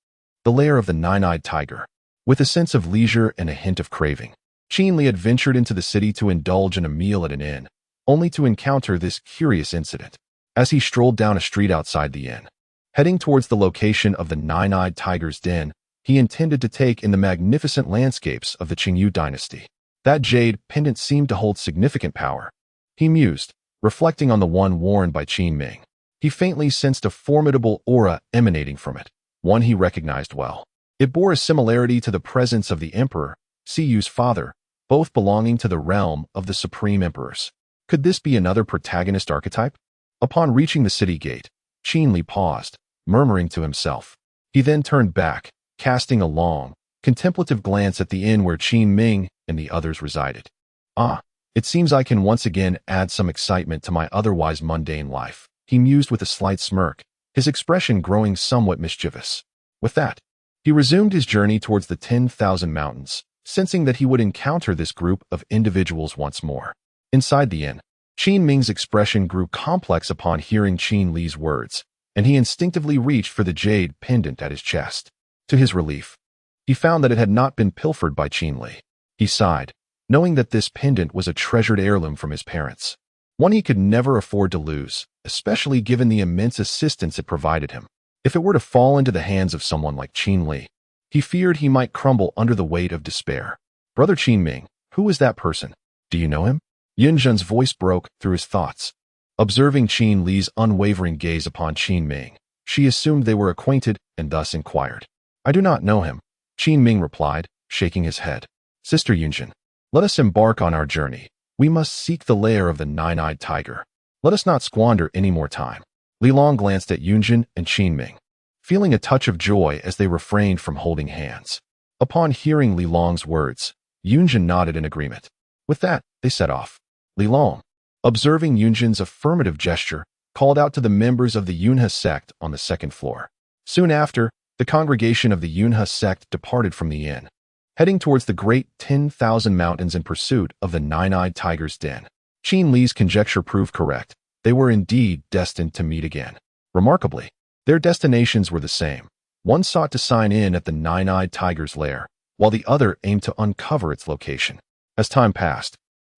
the lair of the nine-eyed tiger. With a sense of leisure and a hint of craving, Qin Li had ventured into the city to indulge in a meal at an inn, only to encounter this curious incident. As he strolled down a street outside the inn, heading towards the location of the nine-eyed tiger's den, he intended to take in the magnificent landscapes of the Qingyu dynasty. That jade pendant seemed to hold significant power. He mused, reflecting on the one worn by Qin Ming. He faintly sensed a formidable aura emanating from it, one he recognized well. It bore a similarity to the presence of the emperor, Siyu's father, both belonging to the realm of the supreme emperors. Could this be another protagonist archetype? Upon reaching the city gate, Qin Li paused, murmuring to himself. He then turned back, casting a long, contemplative glance at the inn where Qin Ming and the others resided. "Ah, it seems I can once again add some excitement to my otherwise mundane life," he mused with a slight smirk, his expression growing somewhat mischievous. With that, he resumed his journey towards the 10,000 mountains, sensing that he would encounter this group of individuals once more. Inside the inn, Qin Ming's expression grew complex upon hearing Qin Li's words, and he instinctively reached for the jade pendant at his chest. To his relief, he found that it had not been pilfered by Qin Li. He sighed, knowing that this pendant was a treasured heirloom from his parents, one he could never afford to lose, especially given the immense assistance it provided him. If it were to fall into the hands of someone like Qin Li, he feared he might crumble under the weight of despair. "Brother Qin Ming, who is that person? Do you know him?" Yunzhen's voice broke through his thoughts. Observing Qin Li's unwavering gaze upon Qin Ming, she assumed they were acquainted and thus inquired. "I do not know him," Qin Ming replied, shaking his head. "Sister Yunzhen, let us embark on our journey. We must seek the lair of the nine-eyed tiger. Let us not squander any more time." Li Long glanced at Yunzhen and Qin Ming, feeling a touch of joy as they refrained from holding hands. Upon hearing Li Long's words, Yunzhen nodded in agreement. With that, they set off. Li Long, observing Yunzhen's affirmative gesture, called out to the members of the Yunhe sect on the second floor. Soon after, the congregation of the Yunhe sect departed from the inn, heading towards the great 10,000 mountains in pursuit of the nine-eyed tiger's den. Qin Li's conjecture proved correct. They were indeed destined to meet again. Remarkably, their destinations were the same. One sought to sign in at the nine-eyed tiger's lair, while the other aimed to uncover its location. As time passed,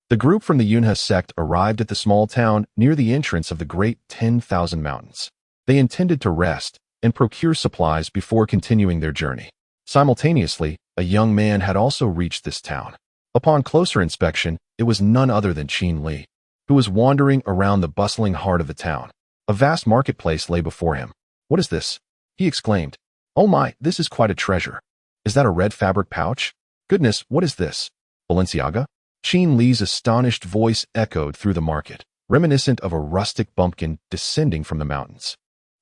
the group from the Yunhe sect arrived at the small town near the entrance of the great 10,000 mountains. They intended to rest and procure supplies before continuing their journey. Simultaneously, a young man had also reached this town. Upon closer inspection, it was none other than Qin Li, who was wandering around the bustling heart of the town. A vast marketplace lay before him. "What is this?" he exclaimed. "Oh my, this is quite a treasure. Is that a red fabric pouch? Goodness, what is this? Balenciaga?" Qin Li's astonished voice echoed through the market, reminiscent of a rustic bumpkin descending from the mountains.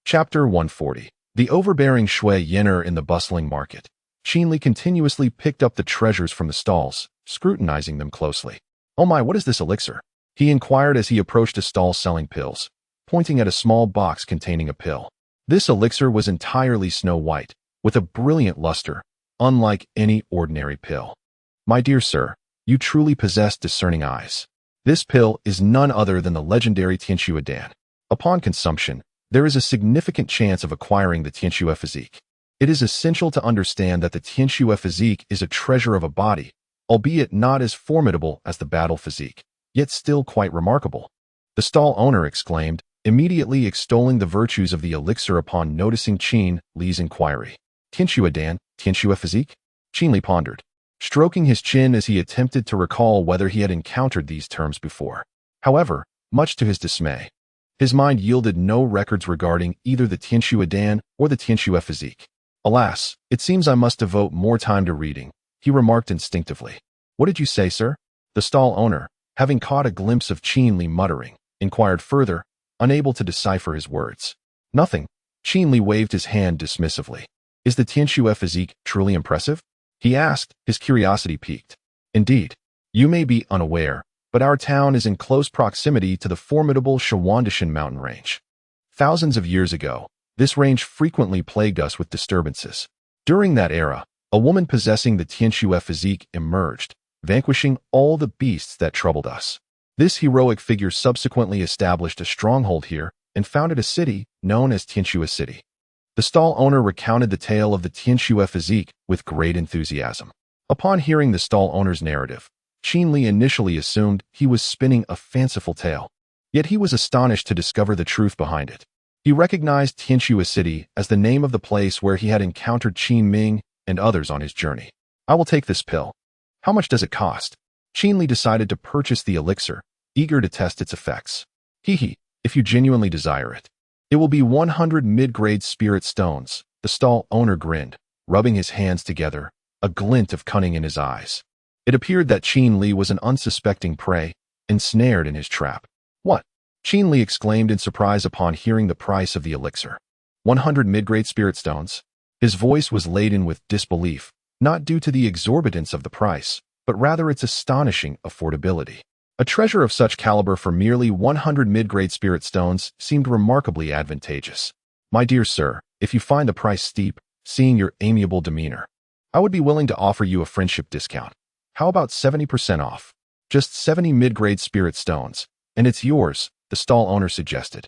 Chapter 140. The overbearing Shui Yenner in the bustling market. Qin Li continuously picked up the treasures from the stalls, scrutinizing them closely. "Oh my, what is this elixir?" he inquired as he approached a stall selling pills, pointing at a small box containing a pill. This elixir was entirely snow white, with a brilliant luster, unlike any ordinary pill. "My dear sir, you truly possess discerning eyes. This pill is none other than the legendary Tianxue Dan. Upon consumption, there is a significant chance of acquiring the Tianxue physique. It is essential to understand that the Tianxue physique is a treasure of a body, albeit not as formidable as the battle physique, yet still quite remarkable," the stall owner exclaimed, immediately extolling the virtues of the elixir upon noticing Qin Li's inquiry. "Tianxue Dan, Tianxue physique?" Qin Li pondered, stroking his chin as he attempted to recall whether he had encountered these terms before. However, much to his dismay, His mind yielded no records regarding either the Tianshu Adan or the Tianshu Physique. Alas, it seems I must devote more time to reading, he remarked instinctively. What did you say, sir? The stall owner, having caught a glimpse of Qin Li muttering, inquired further, unable to decipher his words. Nothing. Qin Li waved his hand dismissively. Is the Tianshu Physique truly impressive? He asked, his curiosity piqued. Indeed. You may be unaware, but our town is in close proximity to the formidable Shawandishan mountain range. Thousands of years ago, this range frequently plagued us with disturbances. During that era, a woman possessing the Tianshu Physique emerged, vanquishing all the beasts that troubled us. This heroic figure subsequently established a stronghold here and founded a city known as Tianshu City. The stall owner recounted the tale of the Tianshu Physique with great enthusiasm. Upon hearing the stall owner's narrative, Qin Li initially assumed he was spinning a fanciful tale. Yet he was astonished to discover the truth behind it. He recognized Tianshu City as the name of the place where he had encountered Qin Ming and others on his journey. I will take this pill. How much does it cost? Qin Li decided to purchase the elixir, eager to test its effects. If you genuinely desire it. It will be 100 mid-grade spirit stones, the stall owner grinned, rubbing his hands together, a glint of cunning in his eyes. It appeared that Qin Li was an unsuspecting prey, ensnared in his trap. What? Qin Li exclaimed in surprise upon hearing the price of the elixir. 100 mid-grade spirit stones? His voice was laden with disbelief, not due to the exorbitance of the price, but rather its astonishing affordability. A treasure of such caliber for merely 100 mid-grade spirit stones seemed remarkably advantageous. My dear sir, if you find the price steep, seeing your amiable demeanor, I would be willing to offer you a friendship discount. How about 70% off? Just 70 mid-grade spirit stones, and it's yours, the stall owner suggested,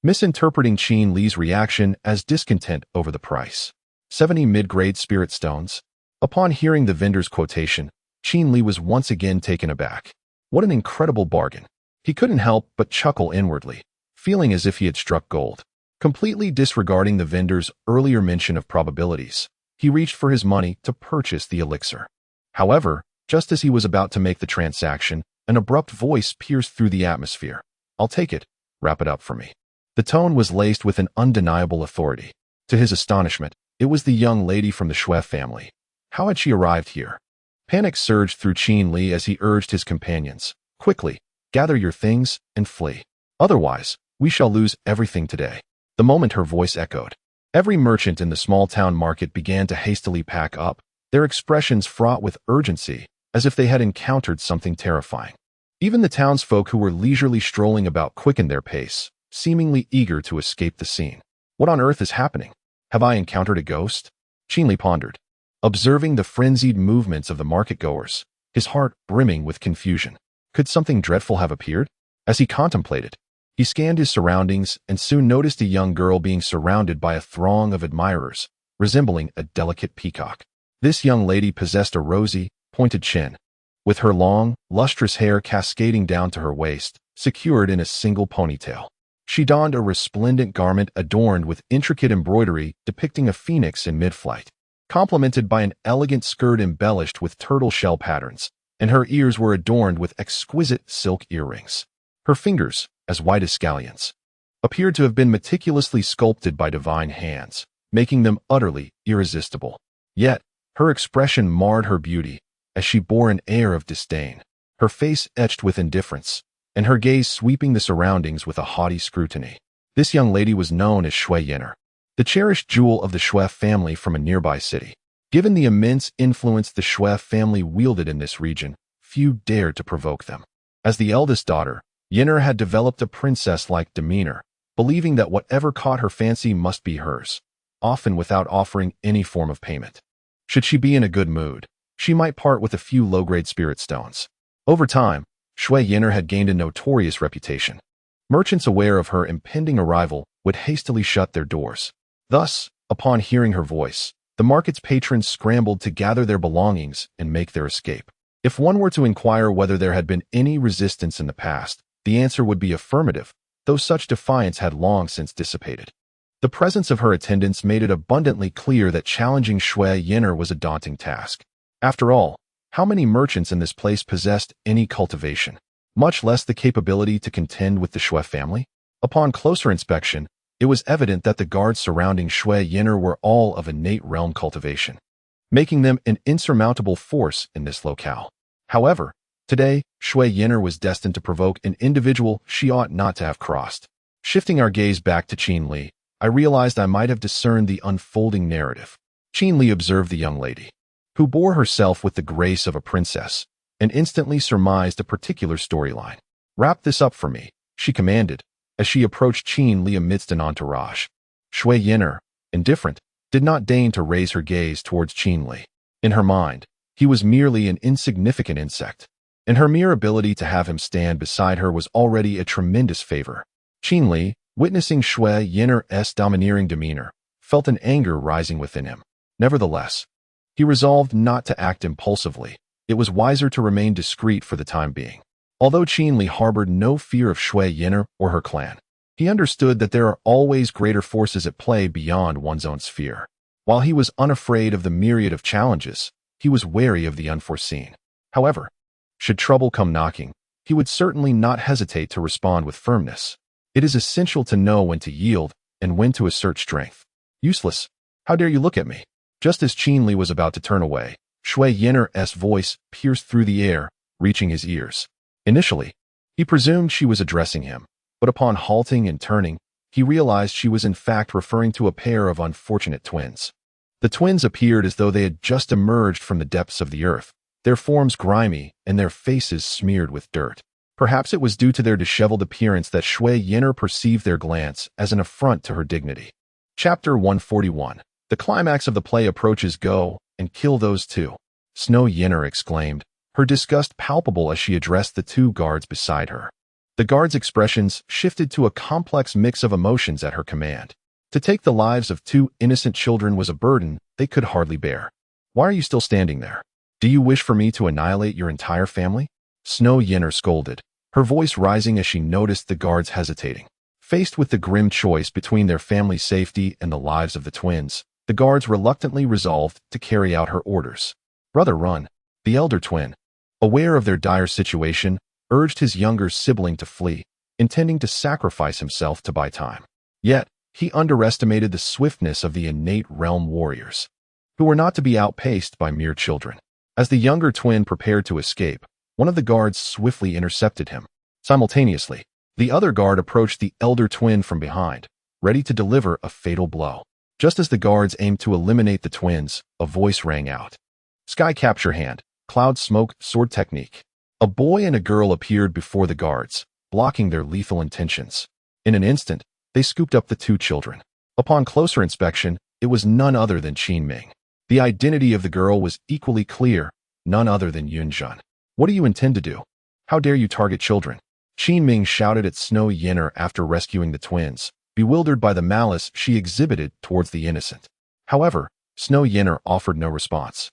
misinterpreting Qin Li's reaction as discontent over the price. 70 mid-grade spirit stones? Upon hearing the vendor's quotation, Qin Li was once again taken aback. What an incredible bargain. He couldn't help but chuckle inwardly, feeling as if he had struck gold. Completely disregarding the vendor's earlier mention of probabilities, he reached for his money to purchase the elixir. However, just as he was about to make the transaction, an abrupt voice pierced through the atmosphere. I'll take it. Wrap it up for me. The tone was laced with an undeniable authority. To his astonishment, it was the young lady from the Shui family. How had she arrived here? Panic surged through Qin Li as he urged his companions. Quickly, gather your things and flee. Otherwise, we shall lose everything today. The moment her voice echoed, every merchant in the small-town market began to hastily pack up, their expressions fraught with urgency, as if they had encountered something terrifying. Even the townsfolk who were leisurely strolling about quickened their pace, seemingly eager to escape the scene. What on earth is happening? Have I encountered a ghost? Qin Li pondered, observing the frenzied movements of the market-goers, his heart brimming with confusion. Could something dreadful have appeared? As he contemplated, he scanned his surroundings and soon noticed a young girl being surrounded by a throng of admirers, resembling a delicate peacock. This young lady possessed a rosy, pointed chin, with her long, lustrous hair cascading down to her waist, secured in a single ponytail. She donned a resplendent garment adorned with intricate embroidery depicting a phoenix in mid-flight, complemented by an elegant skirt embellished with turtle shell patterns, and her ears were adorned with exquisite silk earrings. Her fingers, as white as scallions, appeared to have been meticulously sculpted by divine hands, making them utterly irresistible. Yet, her expression marred her beauty, as she bore an air of disdain, her face etched with indifference, and her gaze sweeping the surroundings with a haughty scrutiny. This young lady was known as Shui Yin'er, the cherished jewel of the Shui family from a nearby city. Given the immense influence the Shui family wielded in this region, few dared to provoke them. As the eldest daughter, Yin'er had developed a princess-like demeanor, believing that whatever caught her fancy must be hers, often without offering any form of payment. Should she be in a good mood, she might part with a few low-grade spirit stones. Over time, Shui Yin'er had gained a notorious reputation. Merchants aware of her impending arrival would hastily shut their doors. Thus, upon hearing her voice, the market's patrons scrambled to gather their belongings and make their escape. If one were to inquire whether there had been any resistance in the past, the answer would be affirmative, though such defiance had long since dissipated. The presence of her attendants made it abundantly clear that challenging Shui Yin'er was a daunting task. After all, how many merchants in this place possessed any cultivation, much less the capability to contend with the Shui family? Upon closer inspection, it was evident that the guards surrounding Shui Yin'er were all of innate realm cultivation, making them an insurmountable force in this locale. However, today, Shui Yin'er was destined to provoke an individual she ought not to have crossed. Shifting our gaze back to Qin Li, I realized I might have discerned the unfolding narrative. Qin Li observed the young lady, who bore herself with the grace of a princess, and instantly surmised a particular storyline. "Wrap this up for me," she commanded, as she approached Qin Li amidst an entourage. Shui Yin'er, indifferent, did not deign to raise her gaze towards Qin Li. In her mind, he was merely an insignificant insect, and her mere ability to have him stand beside her was already a tremendous favor. Qin Li, witnessing Shui Yin'er's domineering demeanor, felt an anger rising within him. Nevertheless, he resolved not to act impulsively. It was wiser to remain discreet for the time being. Although Qin Li harbored no fear of Shui Yin'er or her clan, he understood that there are always greater forces at play beyond one's own sphere. While he was unafraid of the myriad of challenges, he was wary of the unforeseen. However, should trouble come knocking, he would certainly not hesitate to respond with firmness. It is essential to know when to yield and when to assert strength. "Useless. How dare you look at me?" Just as Qin Li was about to turn away, Shui Yin'er's voice pierced through the air, reaching his ears. Initially, he presumed she was addressing him, but upon halting and turning, he realized she was in fact referring to a pair of unfortunate twins. The twins appeared as though they had just emerged from the depths of the earth, their forms grimy and their faces smeared with dirt. Perhaps it was due to their disheveled appearance that Shui Yin'er perceived their glance as an affront to her dignity. Chapter 141. The climax of the play approaches. "Go and kill those two," Snow Yin'er exclaimed, her disgust palpable as she addressed the two guards beside her. The guards' expressions shifted to a complex mix of emotions at her command. To take the lives of two innocent children was a burden they could hardly bear. "Why are you still standing there? Do you wish for me to annihilate your entire family?" Snow Yin'er scolded, her voice rising as she noticed the guards hesitating. Faced with the grim choice between their family's safety and the lives of the twins, the guards reluctantly resolved to carry out her orders. "Brother, run." The elder twin, aware of their dire situation, urged his younger sibling to flee, intending to sacrifice himself to buy time. Yet, he underestimated the swiftness of the innate realm warriors, who were not to be outpaced by mere children. As the younger twin prepared to escape, one of the guards swiftly intercepted him. Simultaneously, the other guard approached the elder twin from behind, ready to deliver a fatal blow. Just as the guards aimed to eliminate the twins, a voice rang out. "Sky capture hand, cloud smoke, sword technique." A boy and a girl appeared before the guards, blocking their lethal intentions. In an instant, they scooped up the two children. Upon closer inspection, it was none other than Qin Ming. The identity of the girl was equally clear, none other than Yunjun. "What do you intend to do? How dare you target children?" Qin Ming shouted at Snow Yin'er after rescuing the twins, bewildered by the malice she exhibited towards the innocent. However, Snow Yin'er offered no response,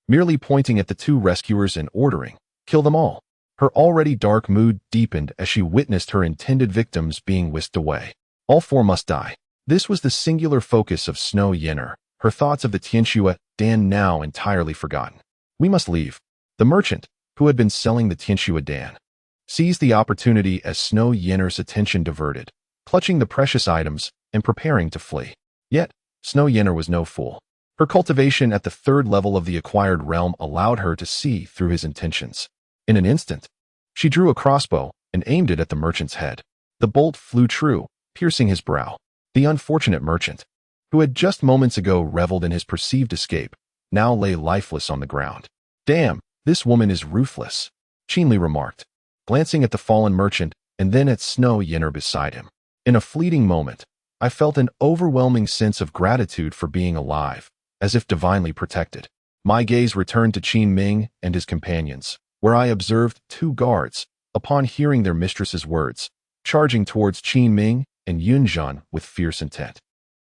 merely pointing at the two rescuers and ordering, "Kill them all." Her already dark mood deepened as she witnessed her intended victims being whisked away. All four must die. This was the singular focus of Snow Yin'er, her thoughts of the Tianxue Dan now entirely forgotten. "We must leave." The merchant, who had been selling the Tianxue Dan, seized the opportunity as Snow Yin'er's attention diverted, clutching the precious items and preparing to flee. Yet, Snow Yin'er was no fool. Her cultivation at the third level of the acquired realm allowed her to see through his intentions. In an instant, she drew a crossbow and aimed it at the merchant's head. The bolt flew true, piercing his brow. The unfortunate merchant, who had just moments ago reveled in his perceived escape, now lay lifeless on the ground. "Damn, this woman is ruthless," Qin Li remarked, glancing at the fallen merchant and then at Snow Yin'er beside him. In a fleeting moment, I felt an overwhelming sense of gratitude for being alive, as if divinely protected. My gaze returned to Qin Ming and his companions, where I observed two guards, upon hearing their mistress's words, charging towards Qin Ming and Yunjun with fierce intent.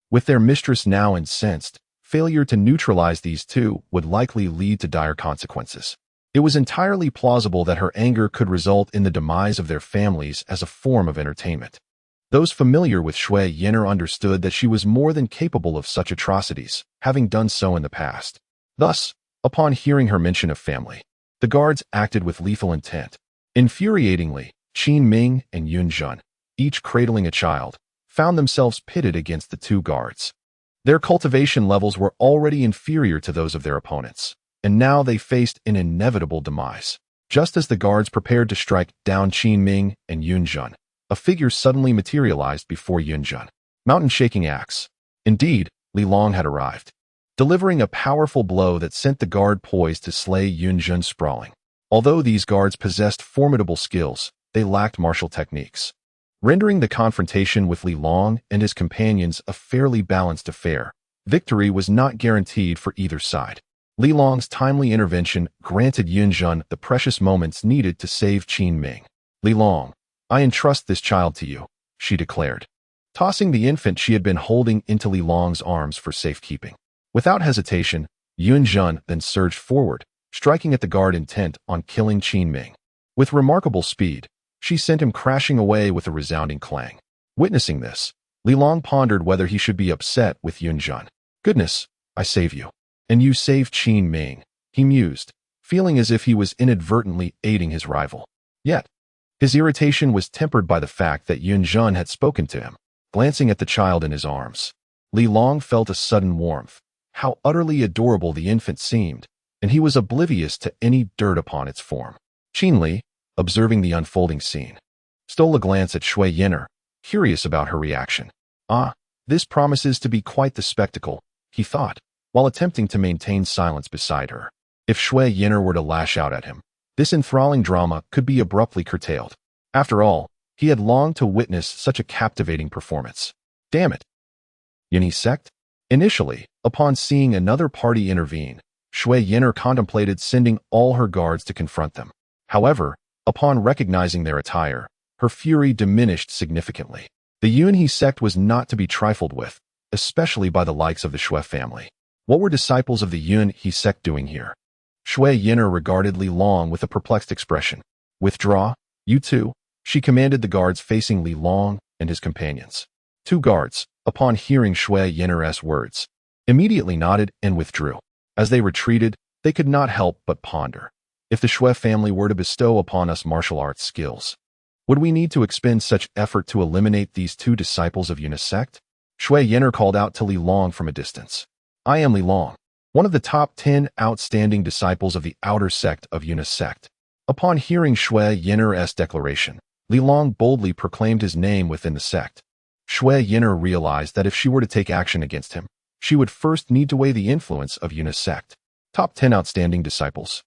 With their mistress now incensed, failure to neutralize these two would likely lead to dire consequences. It was entirely plausible that her anger could result in the demise of their families as a form of entertainment. Those familiar with Shui Yin'er understood that she was more than capable of such atrocities, having done so in the past. Thus, upon hearing her mention of family, the guards acted with lethal intent. Infuriatingly, Qin Ming and Yunjun, each cradling a child, found themselves pitted against the two guards. Their cultivation levels were already inferior to those of their opponents, and now they faced an inevitable demise. Just as the guards prepared to strike down Qin Ming and Yun Jun, a figure suddenly materialized before Yun Jun. Mountain-shaking axe. Indeed, Li Long had arrived, delivering a powerful blow that sent the guard poised to slay Yun Jun sprawling. Although these guards possessed formidable skills, they lacked martial techniques, rendering the confrontation with Li Long and his companions a fairly balanced affair. Victory was not guaranteed for either side. Li Long's timely intervention granted Yun Jun the precious moments needed to save Qin Ming. "Li Long, I entrust this child to you," she declared, tossing the infant she had been holding into Li Long's arms for safekeeping. Without hesitation, Yun Jun then surged forward, striking at the guard intent on killing Qin Ming. With remarkable speed, she sent him crashing away with a resounding clang. Witnessing this, Li Long pondered whether he should be upset with Yun Jun. "Goodness, I save you. And you save Qin Ming," he mused, feeling as if he was inadvertently aiding his rival. Yet, his irritation was tempered by the fact that Yun Jun had spoken to him. Glancing at the child in his arms, Li Long felt a sudden warmth. How utterly adorable the infant seemed, and he was oblivious to any dirt upon its form. Qin Li, observing the unfolding scene, stole a glance at Shui Yin'er, curious about her reaction. "Ah, this promises to be quite the spectacle," he thought, while attempting to maintain silence beside her. If Shui Yin'er were to lash out at him, this enthralling drama could be abruptly curtailed. After all, he had longed to witness such a captivating performance. Damn it. Yunhe sect? Initially, upon seeing another party intervene, Shui Yin'er contemplated sending all her guards to confront them. However, upon recognizing their attire, her fury diminished significantly. The Yunhe sect was not to be trifled with, especially by the likes of the Shui family. What were disciples of the Yunhe sect doing here? Shui Yin'er regarded Li Long with a perplexed expression. "Withdraw, you two," she commanded the guards facing Li Long and his companions. Two guards, upon hearing Shui Yin'er's words, immediately nodded and withdrew. As they retreated, they could not help but ponder. If the Shui family were to bestow upon us martial arts skills, would we need to expend such effort to eliminate these two disciples of Yunhe sect? Shui Yin'er called out to Li Long from a distance. "I am Li Long, one of the top 10 outstanding disciples of the outer sect of Yunhe sect." Upon hearing Shui Yin'er's declaration, Li Long boldly proclaimed his name within the sect. Shui Yin'er realized that if she were to take action against him, she would first need to weigh the influence of Yunhe sect. Top 10 outstanding disciples.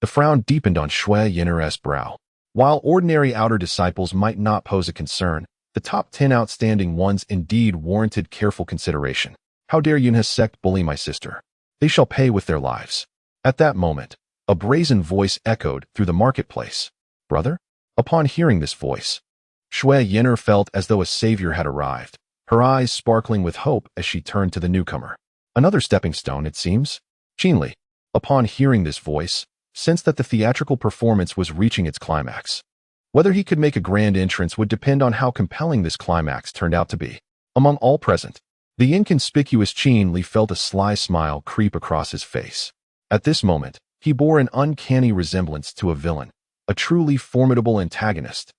The frown deepened on Shui Yin'er's brow. While ordinary outer disciples might not pose a concern, the top 10 outstanding ones indeed warranted careful consideration. "How dare Yunhe sect bully my sister? They shall pay with their lives." At that moment, a brazen voice echoed through the marketplace. "Brother?" Upon hearing this voice, Shui Yin'er felt as though a savior had arrived, her eyes sparkling with hope as she turned to the newcomer. Another stepping stone, it seems. Qin Li, upon hearing this voice, sensed that the theatrical performance was reaching its climax. Whether he could make a grand entrance would depend on how compelling this climax turned out to be. Among all present, the inconspicuous Qin Li felt a sly smile creep across his face. At this moment, he bore an uncanny resemblance to a villain, a truly formidable antagonist.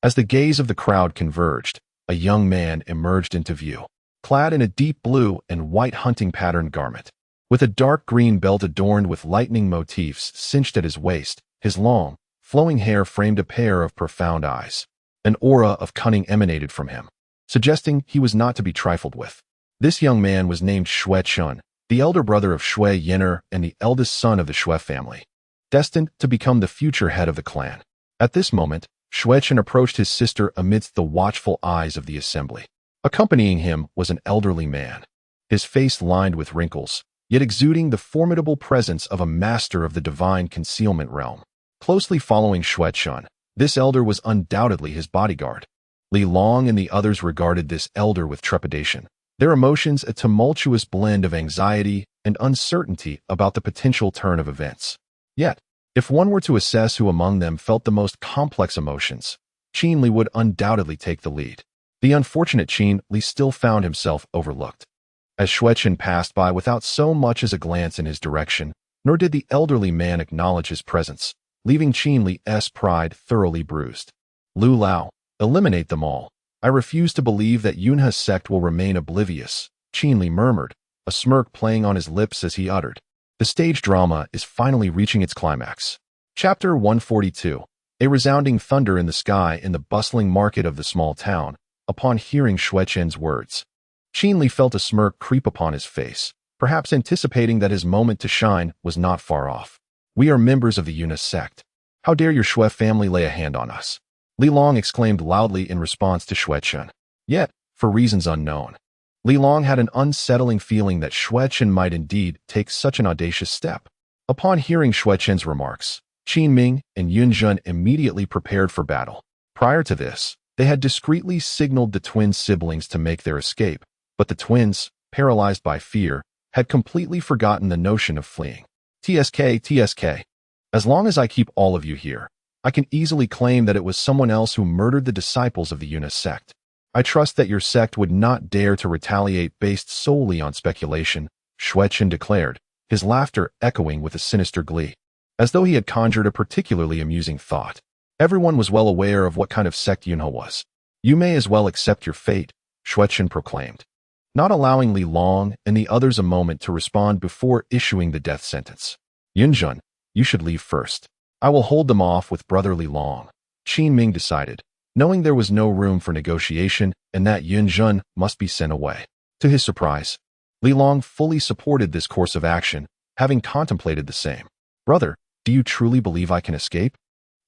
As the gaze of the crowd converged, a young man emerged into view, clad in a deep blue and white hunting patterned garment, with a dark green belt adorned with lightning motifs cinched at his waist. His long, flowing hair framed a pair of profound eyes. An aura of cunning emanated from him, suggesting he was not to be trifled with. This young man was named Shui Chun, the elder brother of Shui Yin'er and the eldest son of the Shui family, destined to become the future head of the clan. At this moment, Shui Chun approached his sister amidst the watchful eyes of the assembly. Accompanying him was an elderly man, his face lined with wrinkles, yet exuding the formidable presence of a master of the divine concealment realm. Closely following Shui Chun, this elder was undoubtedly his bodyguard. Li Long and the others regarded this elder with trepidation, their emotions a tumultuous blend of anxiety and uncertainty about the potential turn of events. Yet, if one were to assess who among them felt the most complex emotions, Qin Li would undoubtedly take the lead. The unfortunate Qin Li still found himself overlooked, as Shui Chun passed by without so much as a glance in his direction, nor did the elderly man acknowledge his presence, leaving Qin Li's pride thoroughly bruised. "Lu Lao, eliminate them all. I refuse to believe that Yunha's sect will remain oblivious, Qinli murmured, a smirk playing on his lips as he uttered. The stage drama is finally reaching its climax. Chapter 142. A resounding thunder in the sky in the bustling market of the small town, upon hearing Xuechen's words. Qinli felt a smirk creep upon his face, perhaps anticipating that his moment to shine was not far off. We are members of the Yunha sect. How dare your Xue family lay a hand on us? Li Long exclaimed loudly in response to Xuechen. Yet, for reasons unknown, Li Long had an unsettling feeling that Xuechen might indeed take such an audacious step. Upon hearing Xuechen's remarks, Qin Ming and Yun Zhen immediately prepared for battle. Prior to this, they had discreetly signaled the twin siblings to make their escape, but the twins, paralyzed by fear, had completely forgotten the notion of fleeing. TSK. As long as I keep all of you here, I can easily claim that it was someone else who murdered the disciples of the Yunha sect. I trust that your sect would not dare to retaliate based solely on speculation, Xuechen declared, his laughter echoing with a sinister glee, as though he had conjured a particularly amusing thought. Everyone was well aware of what kind of sect Yunha was. You may as well accept your fate, Xuechen proclaimed, not allowing Li Long and the others a moment to respond before issuing the death sentence. Yunzhen, you should leave first. I will hold them off with brother Li Long, Qin Ming decided, knowing there was no room for negotiation and that Yunzhen must be sent away. To his surprise, Li Long fully supported this course of action, having contemplated the same. Brother, do you truly believe I can escape?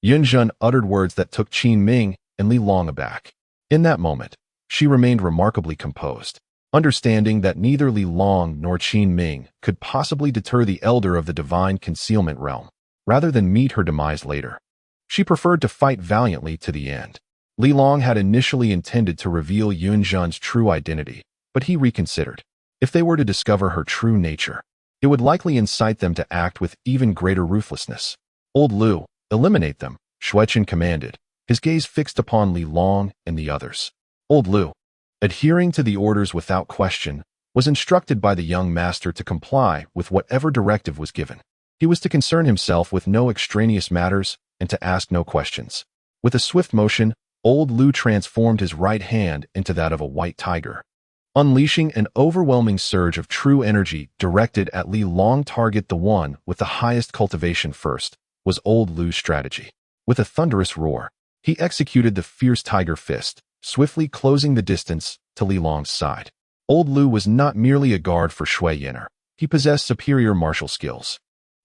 Yunzhen uttered words that took Qin Ming and Li Long aback. In that moment, she remained remarkably composed, understanding that neither Li Long nor Qin Ming could possibly deter the elder of the divine concealment realm, rather than meet her demise later. She preferred to fight valiantly to the end. Li Long had initially intended to reveal Yunzhen's true identity, but he reconsidered. If they were to discover her true nature, it would likely incite them to act with even greater ruthlessness. Old Lu, eliminate them, Xuechen commanded, his gaze fixed upon Li Long and the others. Old Lu, adhering to the orders without question, was instructed by the young master to comply with whatever directive was given. He was to concern himself with no extraneous matters and to ask no questions. With a swift motion, Old Lu transformed his right hand into that of a white tiger, unleashing an overwhelming surge of true energy directed at Li Long. Target the one with the highest cultivation first, was Old Lu's strategy. With a thunderous roar, he executed the fierce tiger fist, swiftly closing the distance to Li Long's side. Old Lu was not merely a guard for Xue Yin'er. He possessed superior martial skills,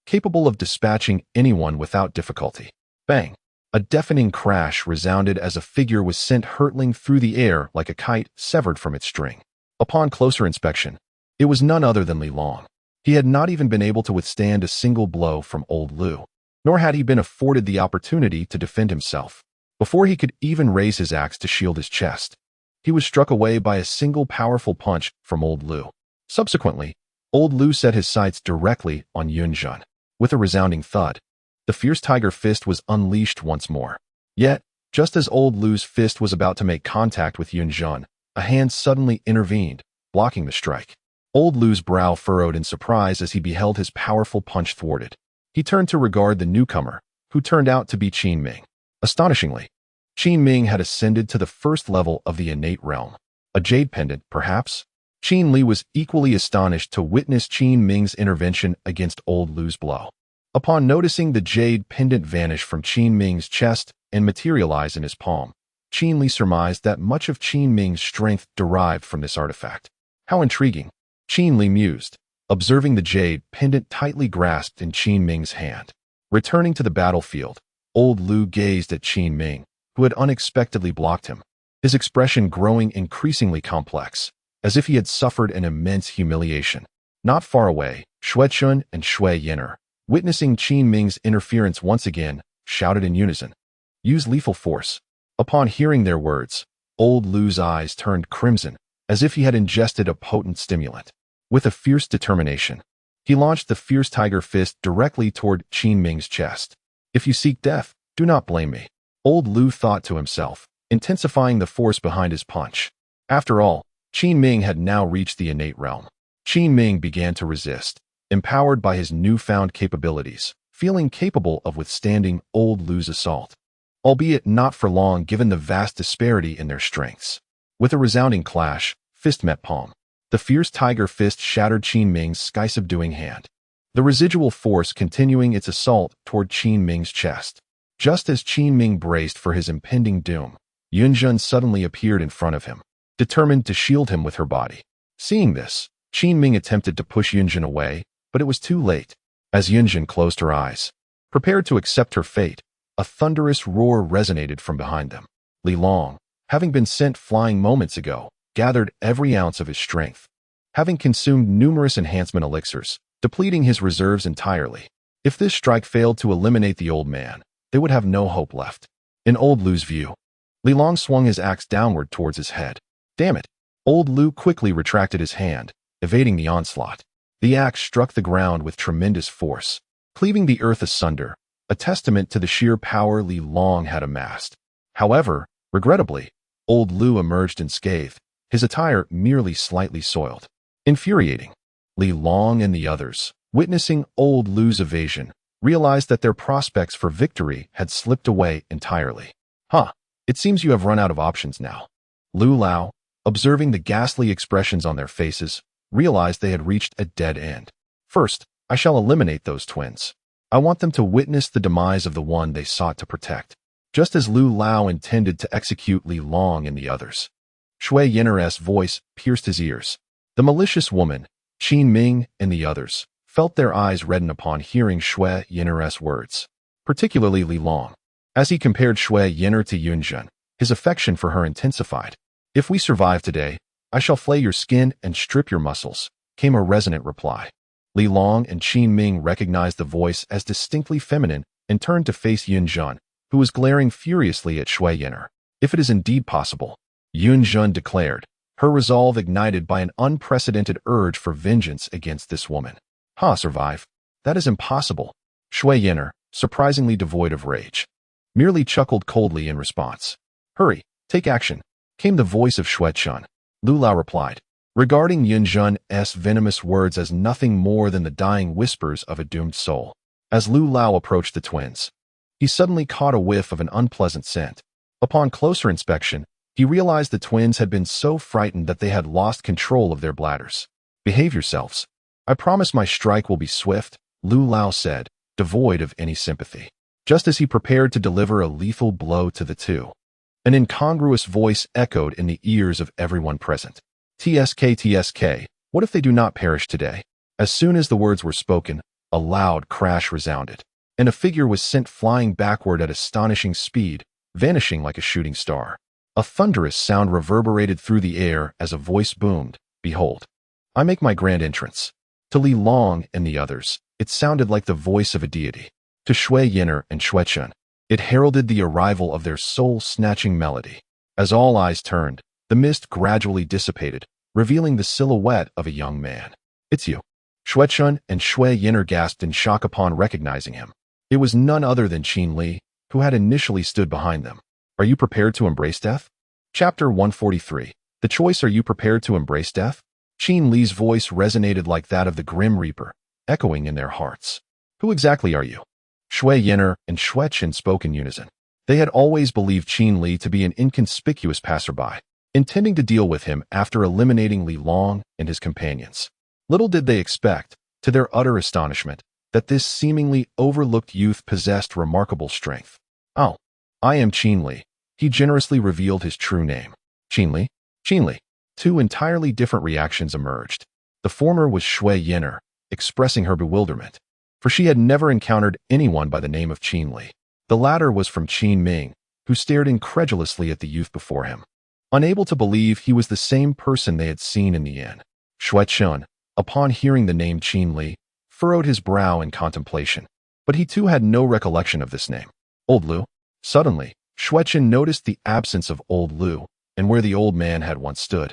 capable of dispatching anyone without difficulty. Bang! A deafening crash resounded as a figure was sent hurtling through the air like a kite severed from its string. Upon closer inspection, it was none other than Li Long. He had not even been able to withstand a single blow from Old Lu, nor had he been afforded the opportunity to defend himself. Before he could even raise his axe to shield his chest, he was struck away by a single powerful punch from Old Lu. Subsequently, Old Lu set his sights directly on Yunzhen. With a resounding thud, the fierce tiger fist was unleashed once more. Yet, just as Old Lu's fist was about to make contact with Yunzhen, a hand suddenly intervened, blocking the strike. Old Lu's brow furrowed in surprise as he beheld his powerful punch thwarted. He turned to regard the newcomer, who turned out to be Qin Ming. Astonishingly, Qin Ming had ascended to the first level of the innate realm. A jade pendant, perhaps? Qin Li was equally astonished to witness Qin Ming's intervention against Old Lu's blow. Upon noticing the jade pendant vanish from Qin Ming's chest and materialize in his palm, Qin Li surmised that much of Qin Ming's strength derived from this artifact. How intriguing, Qin Li mused, observing the jade pendant tightly grasped in Qin Ming's hand. Returning to the battlefield, Old Lu gazed at Qin Ming, who had unexpectedly blocked him, his expression growing increasingly complex, as if he had suffered an immense humiliation. Not far away, Xuechun and Xue Yin'er, witnessing Qin Ming's interference once again, shouted in unison, "Use lethal force." Upon hearing their words, Old Lu's eyes turned crimson, as if he had ingested a potent stimulant. With a fierce determination, he launched the fierce tiger fist directly toward Qin Ming's chest. "If you seek death, do not blame me," Old Lu thought to himself, intensifying the force behind his punch. After all, Qin Ming had now reached the innate realm. Qin Ming began to resist, empowered by his newfound capabilities, feeling capable of withstanding Old Lu's assault, albeit not for long given the vast disparity in their strengths. With a resounding clash, fist met palm. The fierce tiger fist shattered Qin Ming's sky-subduing hand, the residual force continuing its assault toward Qin Ming's chest. Just as Qin Ming braced for his impending doom, Yunjun suddenly appeared in front of him, determined to shield him with her body. Seeing this, Qin Ming attempted to push Yunjun away, but it was too late. As Yunjun closed her eyes, prepared to accept her fate, a thunderous roar resonated from behind them. Li Long, having been sent flying moments ago, gathered every ounce of his strength, having consumed numerous enhancement elixirs, depleting his reserves entirely. If this strike failed to eliminate the old man, they would have no hope left. In Old Lu's view, Li Long swung his axe downward towards his head. Damn it! Old Lu quickly retracted his hand, evading the onslaught. The axe struck the ground with tremendous force, cleaving the earth asunder, a testament to the sheer power Li Long had amassed. However, regrettably, Old Lu emerged unscathed, his attire merely slightly soiled. Infuriating. Li Long and the others, witnessing Old Lu's evasion, realized that their prospects for victory had slipped away entirely. It seems you have run out of options now. Lu Lao, observing the ghastly expressions on their faces, realized they had reached a dead end. First, I shall eliminate those twins. I want them to witness the demise of the one they sought to protect, just as Lu Lao intended to execute Li Long and the others. Shui Yiner's voice pierced his ears. The malicious woman, Qin Ming, and the others felt their eyes redden upon hearing Shui Yiner's words, particularly Li Long. As he compared Shui Yiner to Yunjun, his affection for her intensified. If we survive today, I shall flay your skin and strip your muscles, came a resonant reply. Li Long and Qin Ming recognized the voice as distinctly feminine and turned to face Yunjun, who was glaring furiously at Shui Yiner. If it is indeed possible, Yunjun declared, her resolve ignited by an unprecedented urge for vengeance against this woman. Survive? That is impossible. Shui Yiner, surprisingly devoid of rage, merely chuckled coldly in response. Hurry, take action, came the voice of Shui Chun. Lu Lao replied, regarding Yunjun's venomous words as nothing more than the dying whispers of a doomed soul. As Lu Lao approached the twins, he suddenly caught a whiff of an unpleasant scent. Upon closer inspection, he realized the twins had been so frightened that they had lost control of their bladders. Behave yourselves. I promise my strike will be swift, Lu Lao said, devoid of any sympathy, just as he prepared to deliver a lethal blow to the two. An incongruous voice echoed in the ears of everyone present. TSK, what if they do not perish today? As soon as the words were spoken, a loud crash resounded, and a figure was sent flying backward at astonishing speed, vanishing like a shooting star. A thunderous sound reverberated through the air as a voice boomed, Behold, I make my grand entrance. To Li Long and the others, it sounded like the voice of a deity. To Shui Yiner and Shui Chun, it heralded the arrival of their soul-snatching melody. As all eyes turned, the mist gradually dissipated, revealing the silhouette of a young man. It's you. Shui Chun and Shui Yiner gasped in shock upon recognizing him. It was none other than Qin Li, who had initially stood behind them. Are you prepared to embrace death? Chapter 143. The choice. Are you prepared to embrace death? Qin Li's voice resonated like that of the Grim Reaper, echoing in their hearts. Who exactly are you? Shui Yiner and Shui Chun spoke in unison. They had always believed Qin Li to be an inconspicuous passerby, intending to deal with him after eliminating Li Long and his companions. Little did they expect, to their utter astonishment, that this seemingly overlooked youth possessed remarkable strength. Oh, I am Qin Li. He generously revealed his true name. Qin Li? Qin Li. Two entirely different reactions emerged. The former was Shui Yiner, expressing her bewilderment, for she had never encountered anyone by the name of Qin Li. The latter was from Qin Ming, who stared incredulously at the youth before him, unable to believe he was the same person they had seen in the inn. Shui Chun, upon hearing the name Qin Li, furrowed his brow in contemplation, but he too had no recollection of this name. Old Lu? Suddenly, Shui Chun noticed the absence of Old Lu, and where the old man had once stood,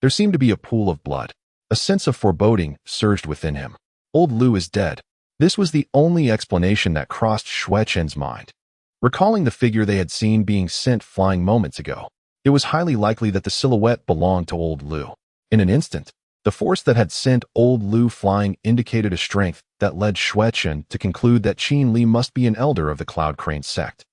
there seemed to be a pool of blood. A sense of foreboding surged within him. Old Lu is dead. This was the only explanation that crossed Shui Chun's mind. Recalling the figure they had seen being sent flying moments ago, it was highly likely that the silhouette belonged to Old Lu. In an instant, the force that had sent Old Lu flying indicated a strength that led Shui Chun to conclude that Qin Li must be an elder of the Cloud Crane sect,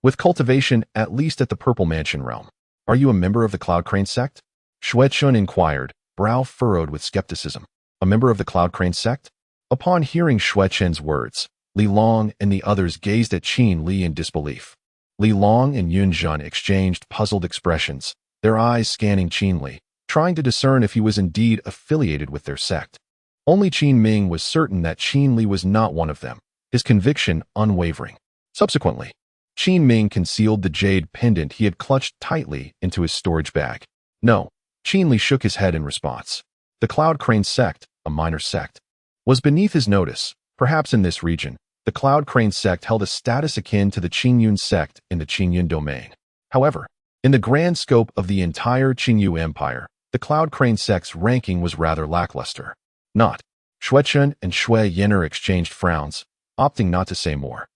with cultivation at least at the Purple Mansion realm. Are you a member of the Cloud Crane sect? Xue Chun inquired, brow furrowed with skepticism. A member of the Cloud Crane sect? Upon hearing Xue Chen's words, Li Long and the others gazed at Qin Li in disbelief. Li Long and Yun Jun exchanged puzzled expressions, their eyes scanning Qin Li, trying to discern if he was indeed affiliated with their sect. Only Qin Ming was certain that Qin Li was not one of them, his conviction unwavering. Subsequently, Qin Ming concealed the jade pendant he had clutched tightly into his storage bag. No, Qin Li shook his head in response. The Cloud Crane sect, a minor sect, was beneath his notice. Perhaps in this region, the Cloud Crane sect held a status akin to the Qingyun sect in the Qingyun domain. However, in the grand scope of the entire Qingyu Empire, the Cloud Crane sect's ranking was rather lackluster. Not. Xue Chun and Xue Yenner exchanged frowns, opting not to say more.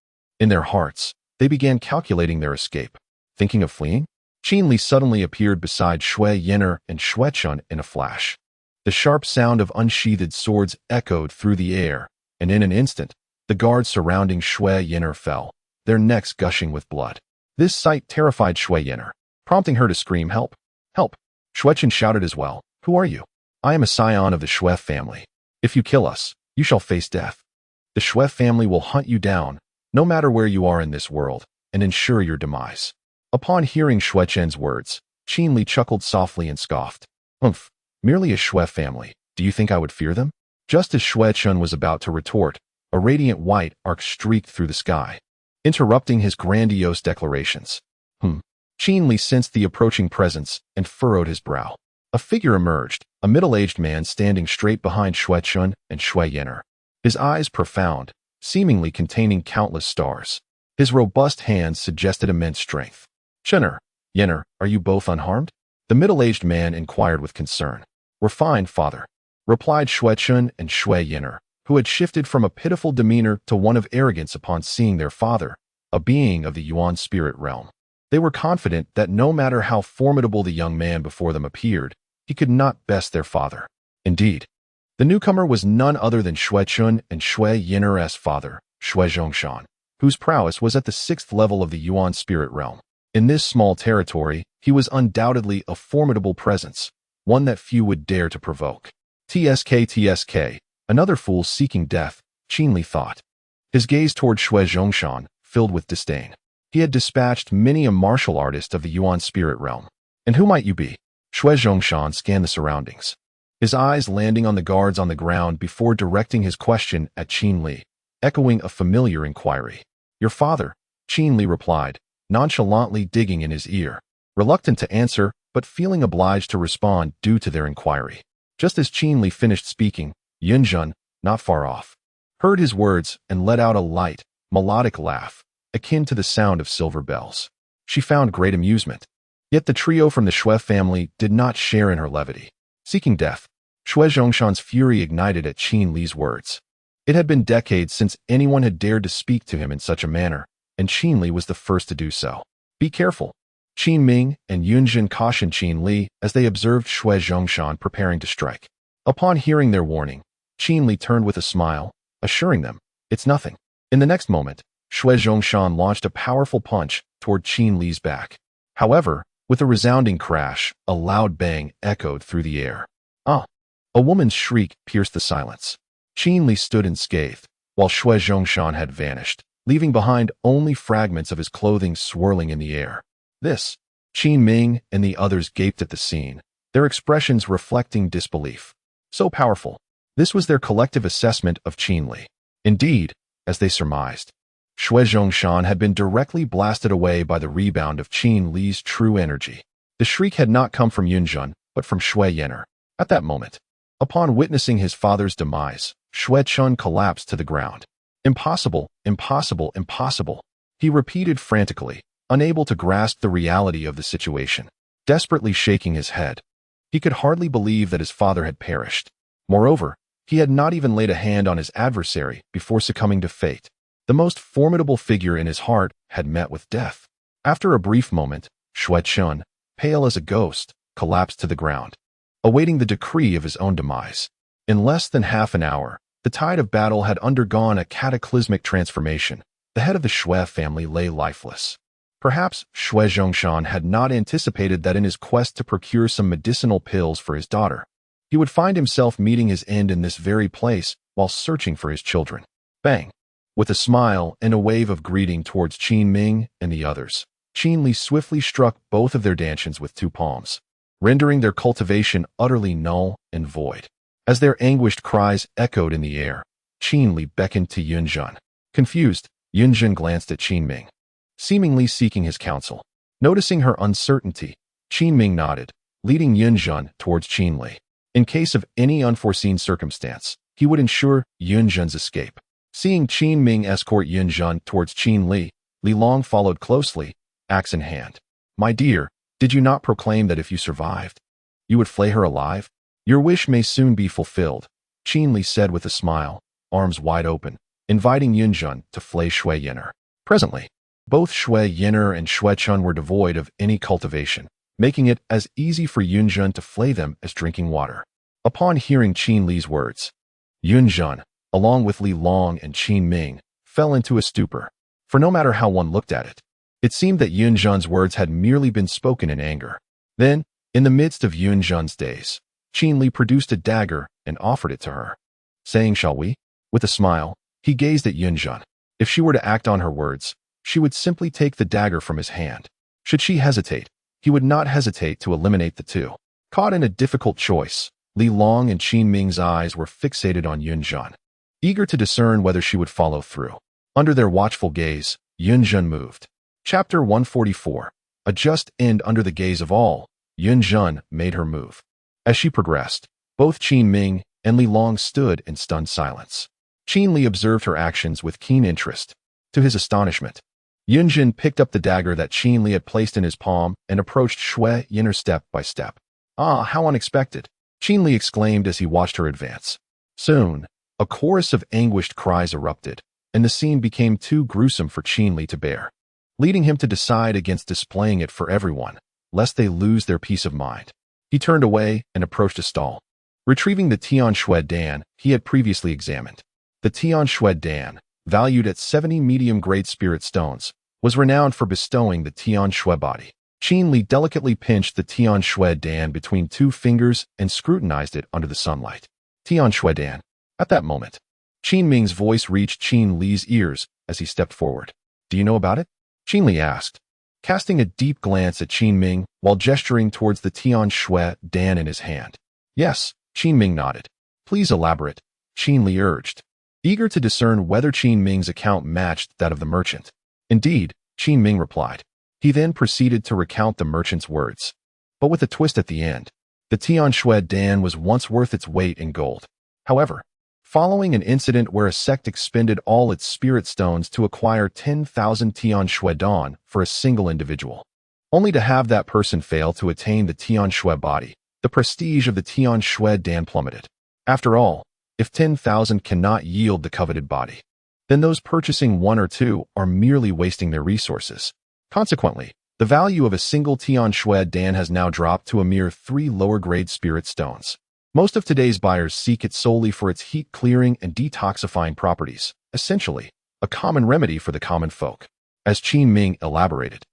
In their hearts, they began calculating their escape. Thinking of fleeing? Qin Li suddenly appeared beside Xue Yenner and Xue Chun in a flash. The sharp sound of unsheathed swords echoed through the air, and in an instant, the guards surrounding Xue Yenner fell, their necks gushing with blood. This sight terrified Xue Yenner, prompting her to scream, "Help! Help!" Xue Chun shouted as well, "Who are you?" "I am a scion of the Xue family. If you kill us, you shall face death. The Xue family will hunt you down, no matter where you are in this world, and ensure your demise." Upon hearing Xue Chen's words, Qin Li chuckled softly and scoffed. "Humph, merely a Xue family. Do you think I would fear them?" Just as Xue Chun was about to retort, a radiant white arc streaked through the sky, interrupting his grandiose declarations. Qin Li sensed the approaching presence and furrowed his brow. A figure emerged, a middle-aged man standing straight behind Xue Chun and Xue Yenner, his eyes profound, seemingly containing countless stars. His robust hands suggested immense strength. "Chunner, Yenner, are you both unharmed?" The middle-aged man inquired with concern. "We're fine, father," replied Xue Chun and Xue Yenner, who had shifted from a pitiful demeanor to one of arrogance upon seeing their father, a being of the Yuan spirit realm. They were confident that no matter how formidable the young man before them appeared, he could not best their father. Indeed, the newcomer was none other than Xue Chun and Xue Yenner's father, Xue Zhongshan, whose prowess was at the 6th level of the Yuan spirit realm. In this small territory, he was undoubtedly a formidable presence, one that few would dare to provoke. TSK, another fool seeking death, Qin Li thought. His gaze toward Xue Zhongshan filled with disdain. He had dispatched many a martial artist of the Yuan spirit realm. "And who might you be?" Xue Zhongshan scanned the surroundings, his eyes landing on the guards on the ground before directing his question at Qin Li, echoing a familiar inquiry. "Your father," Qin Li replied, nonchalantly digging in his ear, reluctant to answer but feeling obliged to respond due to their inquiry. Just as Qin Li finished speaking, Yun Jun, not far off, heard his words and let out a light, melodic laugh, akin to the sound of silver bells. She found great amusement. Yet the trio from the Xue family did not share in her levity. Seeking death, Xue Zhongshan's fury ignited at Qin Li's words. It had been decades since anyone had dared to speak to him in such a manner, and Qin Li was the first to do so. "Be careful." Qin Ming and Yunjin cautioned Qin Li as they observed Xue Zhongshan preparing to strike. Upon hearing their warning, Qin Li turned with a smile, assuring them, "It's nothing." In the next moment, Xue Zhongshan launched a powerful punch toward Qin Li's back. However, with a resounding crash, a loud bang echoed through the air. "Ah!" A woman's shriek pierced the silence. Qin Li stood unscathed, while Xue Zhongshan had vanished, leaving behind only fragments of his clothing swirling in the air. "This!" Qin Ming and the others gaped at the scene, their expressions reflecting disbelief. So powerful. This was their collective assessment of Qin Li. Indeed, as they surmised, Xue Zhongshan had been directly blasted away by the rebound of Qin Li's true energy. The shriek had not come from Yunjun, but from Xue Yenner. At that moment, upon witnessing his father's demise, Xue Chun collapsed to the ground. "Impossible, impossible, impossible," he repeated frantically, unable to grasp the reality of the situation, desperately shaking his head. He could hardly believe that his father had perished. Moreover, he had not even laid a hand on his adversary before succumbing to fate. The most formidable figure in his heart had met with death. After a brief moment, Xue Chun, pale as a ghost, collapsed to the ground, awaiting the decree of his own demise. In less than half an hour, the tide of battle had undergone a cataclysmic transformation. The head of the Xue family lay lifeless. Perhaps Shui Zhongshan had not anticipated that in his quest to procure some medicinal pills for his daughter, he would find himself meeting his end in this very place while searching for his children. Bang! With a smile and a wave of greeting towards Qin Ming and the others, Qin Li swiftly struck both of their dantians with 2 palms, rendering their cultivation utterly null and void. As their anguished cries echoed in the air, Qin Li beckoned to Yunjun. Confused, Yunjun glanced at Qin Ming, seemingly seeking his counsel. Noticing her uncertainty, Qin Ming nodded, leading Yunjun towards Qin Li. In case of any unforeseen circumstance, he would ensure Yunjun's escape. Seeing Qin Ming escort Yunjun towards Qin Li, Li Long followed closely, axe in hand. My dear, did you not proclaim that if you survived, you would flay her alive? Your wish may soon be fulfilled, Qin Li said with a smile, arms wide open, inviting Yunjun to flay Shui Yin'er. Presently, both Shui Yin'er and Shui Chun were devoid of any cultivation, making it as easy for Yunjun to flay them as drinking water. Upon hearing Qin Li's words, Yunjun, along with Li Long and Qin Ming, fell into a stupor. For no matter how one looked at it, it seemed that Yunjun's words had merely been spoken in anger. Then, in the midst of Yunjun's daze, Qin Li produced a dagger and offered it to her, saying, "Shall we?" With a smile, he gazed at Yunjun. If she were to act on her words, she would simply take the dagger from his hand. Should she hesitate, he would not hesitate to eliminate the two. Caught in a difficult choice, Li Long and Qin Ming's eyes were fixated on Yunjun, eager to discern whether she would follow through. Under their watchful gaze, Yunjun moved. Chapter 144. A just end. Under the gaze of all, Yunjun made her move. As she progressed, both Qin Ming and Li Long stood in stunned silence. Qin Li observed her actions with keen interest. To his astonishment, Yunjun picked up the dagger that Qin Li had placed in his palm and approached Shui Yin'er step by step. "Ah, how unexpected!" Qin Li exclaimed as he watched her advance. Soon, a chorus of anguished cries erupted, and the scene became too gruesome for Qin Li to bear, leading him to decide against displaying it for everyone, lest they lose their peace of mind. He turned away and approached a stall, retrieving the Tian Shui Dan he had previously examined. The Tian Shui Dan, valued at 70 medium-grade spirit stones, was renowned for bestowing the Tian Shui body. Qin Li delicately pinched the Tian Shui Dan between 2 fingers and scrutinized it under the sunlight. Tian Shui Dan. At that moment, Qin Ming's voice reached Qin Li's ears as he stepped forward. "Do you know about it?" Qin Li asked, casting a deep glance at Qin Ming while gesturing towards the Tian Shui Dan in his hand. "Yes," Qin Ming nodded. "Please elaborate," Qin Li urged, eager to discern whether Qin Ming's account matched that of the merchant. "Indeed," Qin Ming replied. He then proceeded to recount the merchant's words, but with a twist at the end. The Tian Shui Dan was once worth its weight in gold. However, following an incident where a sect expended all its spirit stones to acquire 10,000 Tian Shui Dan for a single individual, only to have that person fail to attain the Tian Shui body, the prestige of the Tian Shui Dan plummeted. After all, if 10,000 cannot yield the coveted body, then those purchasing 1 or 2 are merely wasting their resources. Consequently, the value of a single Tian Shui Dan has now dropped to a mere 3 lower-grade spirit stones. Most of today's buyers seek it solely for its heat-clearing and detoxifying properties, essentially, a common remedy for the common folk. As Qin Ming elaborated,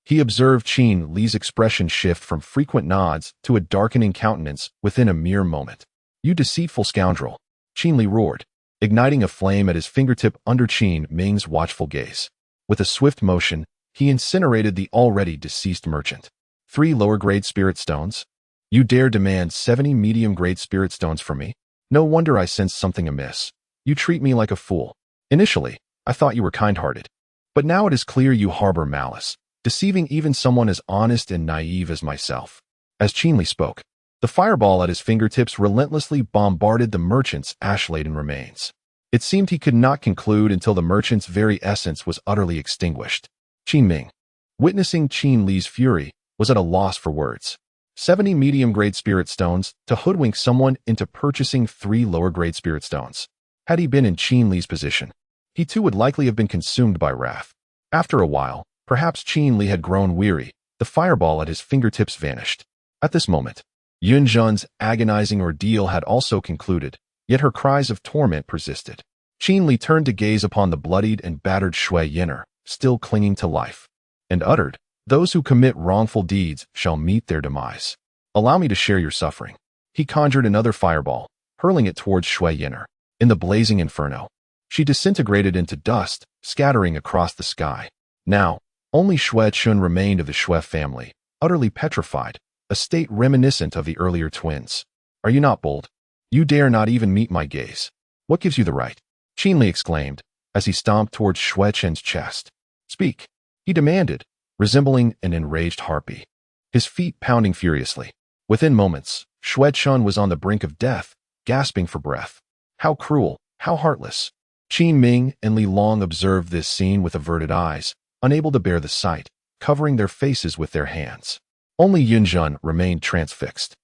he observed Qin Li's expression shift from frequent nods to a darkening countenance within a mere moment. "You deceitful scoundrel," Qin Li roared, igniting a flame at his fingertip under Qin Ming's watchful gaze. With a swift motion, he incinerated the already deceased merchant. 3 lower-grade spirit stones? You dare demand 70 medium-grade spirit stones from me? No wonder I sensed something amiss. You treat me like a fool. Initially, I thought you were kind-hearted. But now it is clear you harbor malice, deceiving even someone as honest and naive as myself. As Qin Li spoke, the fireball at his fingertips relentlessly bombarded the merchant's ash-laden remains. It seemed he could not conclude until the merchant's very essence was utterly extinguished. Qin Ming, witnessing Qin Li's fury, was at a loss for words. 70 medium-grade spirit stones to hoodwink someone into purchasing 3 lower-grade spirit stones. Had he been in Qin Li's position, he too would likely have been consumed by wrath. After a while, perhaps Qin Li had grown weary, the fireball at his fingertips vanished. At this moment, Yunjun's agonizing ordeal had also concluded, yet her cries of torment persisted. Qin Li turned to gaze upon the bloodied and battered Shui Yin'er, still clinging to life. and uttered, "Those who commit wrongful deeds shall meet their demise. Allow me to share your suffering." He conjured another fireball, hurling it towards Shui Yin'er. In the blazing inferno, she disintegrated into dust, scattering across the sky. Now, only Shui Chun remained of the Shui family, utterly petrified, a state reminiscent of the earlier twins. "Are you not bold? You dare not even meet my gaze. What gives you the right?" Qinli exclaimed, as he stomped towards Shui Chen's chest. "Speak," he demanded, resembling an enraged harpy, his feet pounding furiously. Within moments, Shui Chen was on the brink of death, gasping for breath. How cruel, how heartless. Qin Ming and Li Long observed this scene with averted eyes, unable to bear the sight, covering their faces with their hands. Only Yunjun remained transfixed,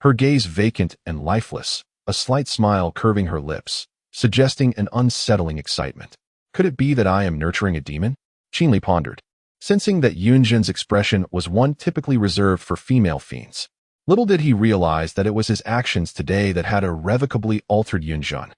her gaze vacant and lifeless, a slight smile curving her lips, suggesting an unsettling excitement. Could it be that I am nurturing a demon? Qinli pondered, sensing that Yunjun's expression was one typically reserved for female fiends. Little did he realize that it was his actions today that had irrevocably altered Yunjun,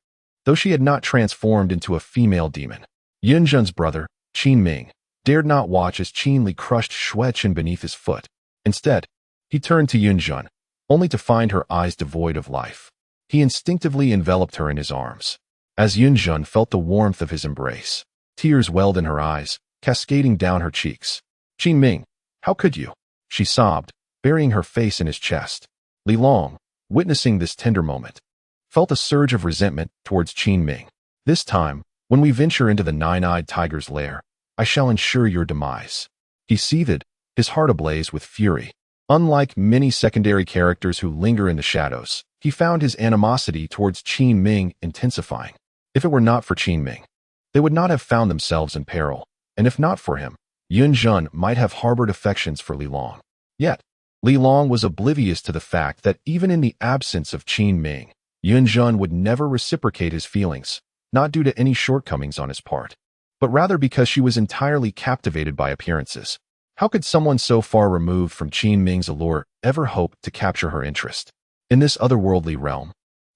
though she had not transformed into a female demon. Yunjun's brother, Qin Ming, dared not watch as Qinli crushed Shui Chen beneath his foot. Instead, he turned to Yunjun, only to find her eyes devoid of life. He instinctively enveloped her in his arms. As Yunjun felt the warmth of his embrace, tears welled in her eyes, cascading down her cheeks. "Qin Ming, how could you?" she sobbed, burying her face in his chest. Li Long, witnessing this tender moment, felt a surge of resentment towards Qin Ming. "This time, when we venture into the nine-eyed tiger's lair, I shall ensure your demise." He seethed, his heart ablaze with fury. Unlike many secondary characters who linger in the shadows, he found his animosity towards Qin Ming intensifying. If it were not for Qin Ming, they would not have found themselves in peril, and if not for him, Yunjun might have harbored affections for Li Long. Yet, Li Long was oblivious to the fact that even in the absence of Qin Ming, Yunjun would never reciprocate his feelings, not due to any shortcomings on his part, but rather because she was entirely captivated by appearances. How could someone so far removed from Qin Ming's allure ever hope to capture her interest? In this otherworldly realm,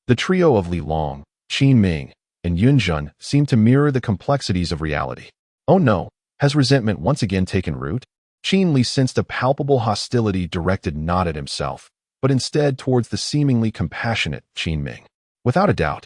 the trio of Li Long, Qin Ming, and Yunjun seemed to mirror the complexities of reality. Oh no, has resentment once again taken root? Qin Li sensed a palpable hostility directed not at himself, but instead towards the seemingly compassionate Qin Ming. Without a doubt,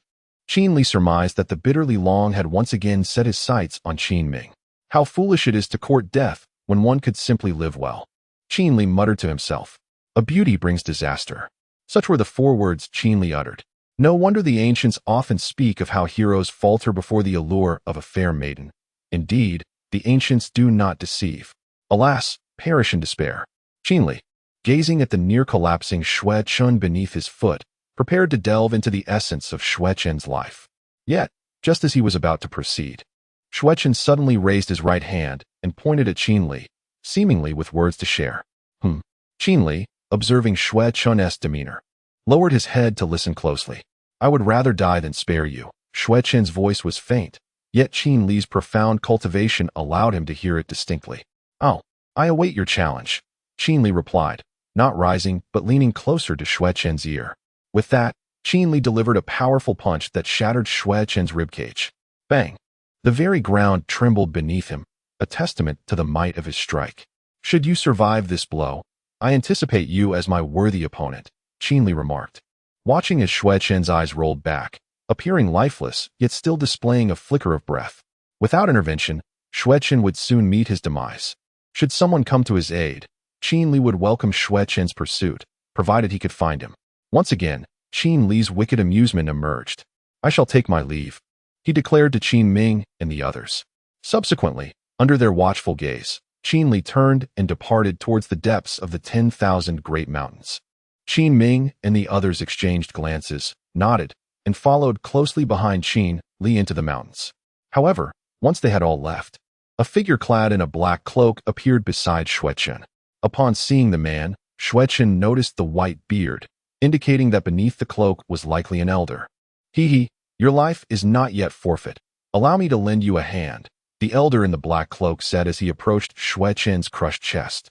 Qin Li surmised that the bitter Li Long had once again set his sights on Qin Ming. How foolish it is to court death when one could simply live well. Qin Li muttered to himself, "A beauty brings disaster." Such were the 4 words Qin Li uttered. No wonder the ancients often speak of how heroes falter before the allure of a fair maiden. Indeed, the ancients do not deceive. Alas, perish in despair. Qin Li, gazing at the near-collapsing Shui Chun beneath his foot, prepared to delve into the essence of Shui Chen's life. Yet, just as he was about to proceed, Shui Chen suddenly raised his right hand and pointed at Qin Li, seemingly with words to share. Qin Li, observing Shui Chun's demeanor, lowered his head to listen closely. "I would rather die than spare you." Shui Chen's voice was faint, yet Qin Li's profound cultivation allowed him to hear it distinctly. "Oh, I await your challenge," Qin Li replied, not rising but leaning closer to Shui Chen's ear. With that, Qin Li delivered a powerful punch that shattered Shui Chen's ribcage. Bang! The very ground trembled beneath him, a testament to the might of his strike. "Should you survive this blow, I anticipate you as my worthy opponent," Qin Li remarked, watching as Shui Chen's eyes rolled back, appearing lifeless yet still displaying a flicker of breath. Without intervention, Shui Chen would soon meet his demise. Should someone come to his aid, Qin Li would welcome Shui Chen's pursuit, provided he could find him. Once again, Qin Li's wicked amusement emerged. "I shall take my leave," he declared to Qin Ming and the others. Subsequently, under their watchful gaze, Qin Li turned and departed towards the depths of the 10,000 great mountains. Qin Ming and the others exchanged glances, nodded, and followed closely behind Qin Li into the mountains. However, once they had all left, a figure clad in a black cloak appeared beside Shui Chen. Upon seeing the man, Shui Chen noticed the white beard, indicating that beneath the cloak was likely an elder. "Hee, your life is not yet forfeit. Allow me to lend you a hand," the elder in the black cloak said as he approached Shui Chen's crushed chest.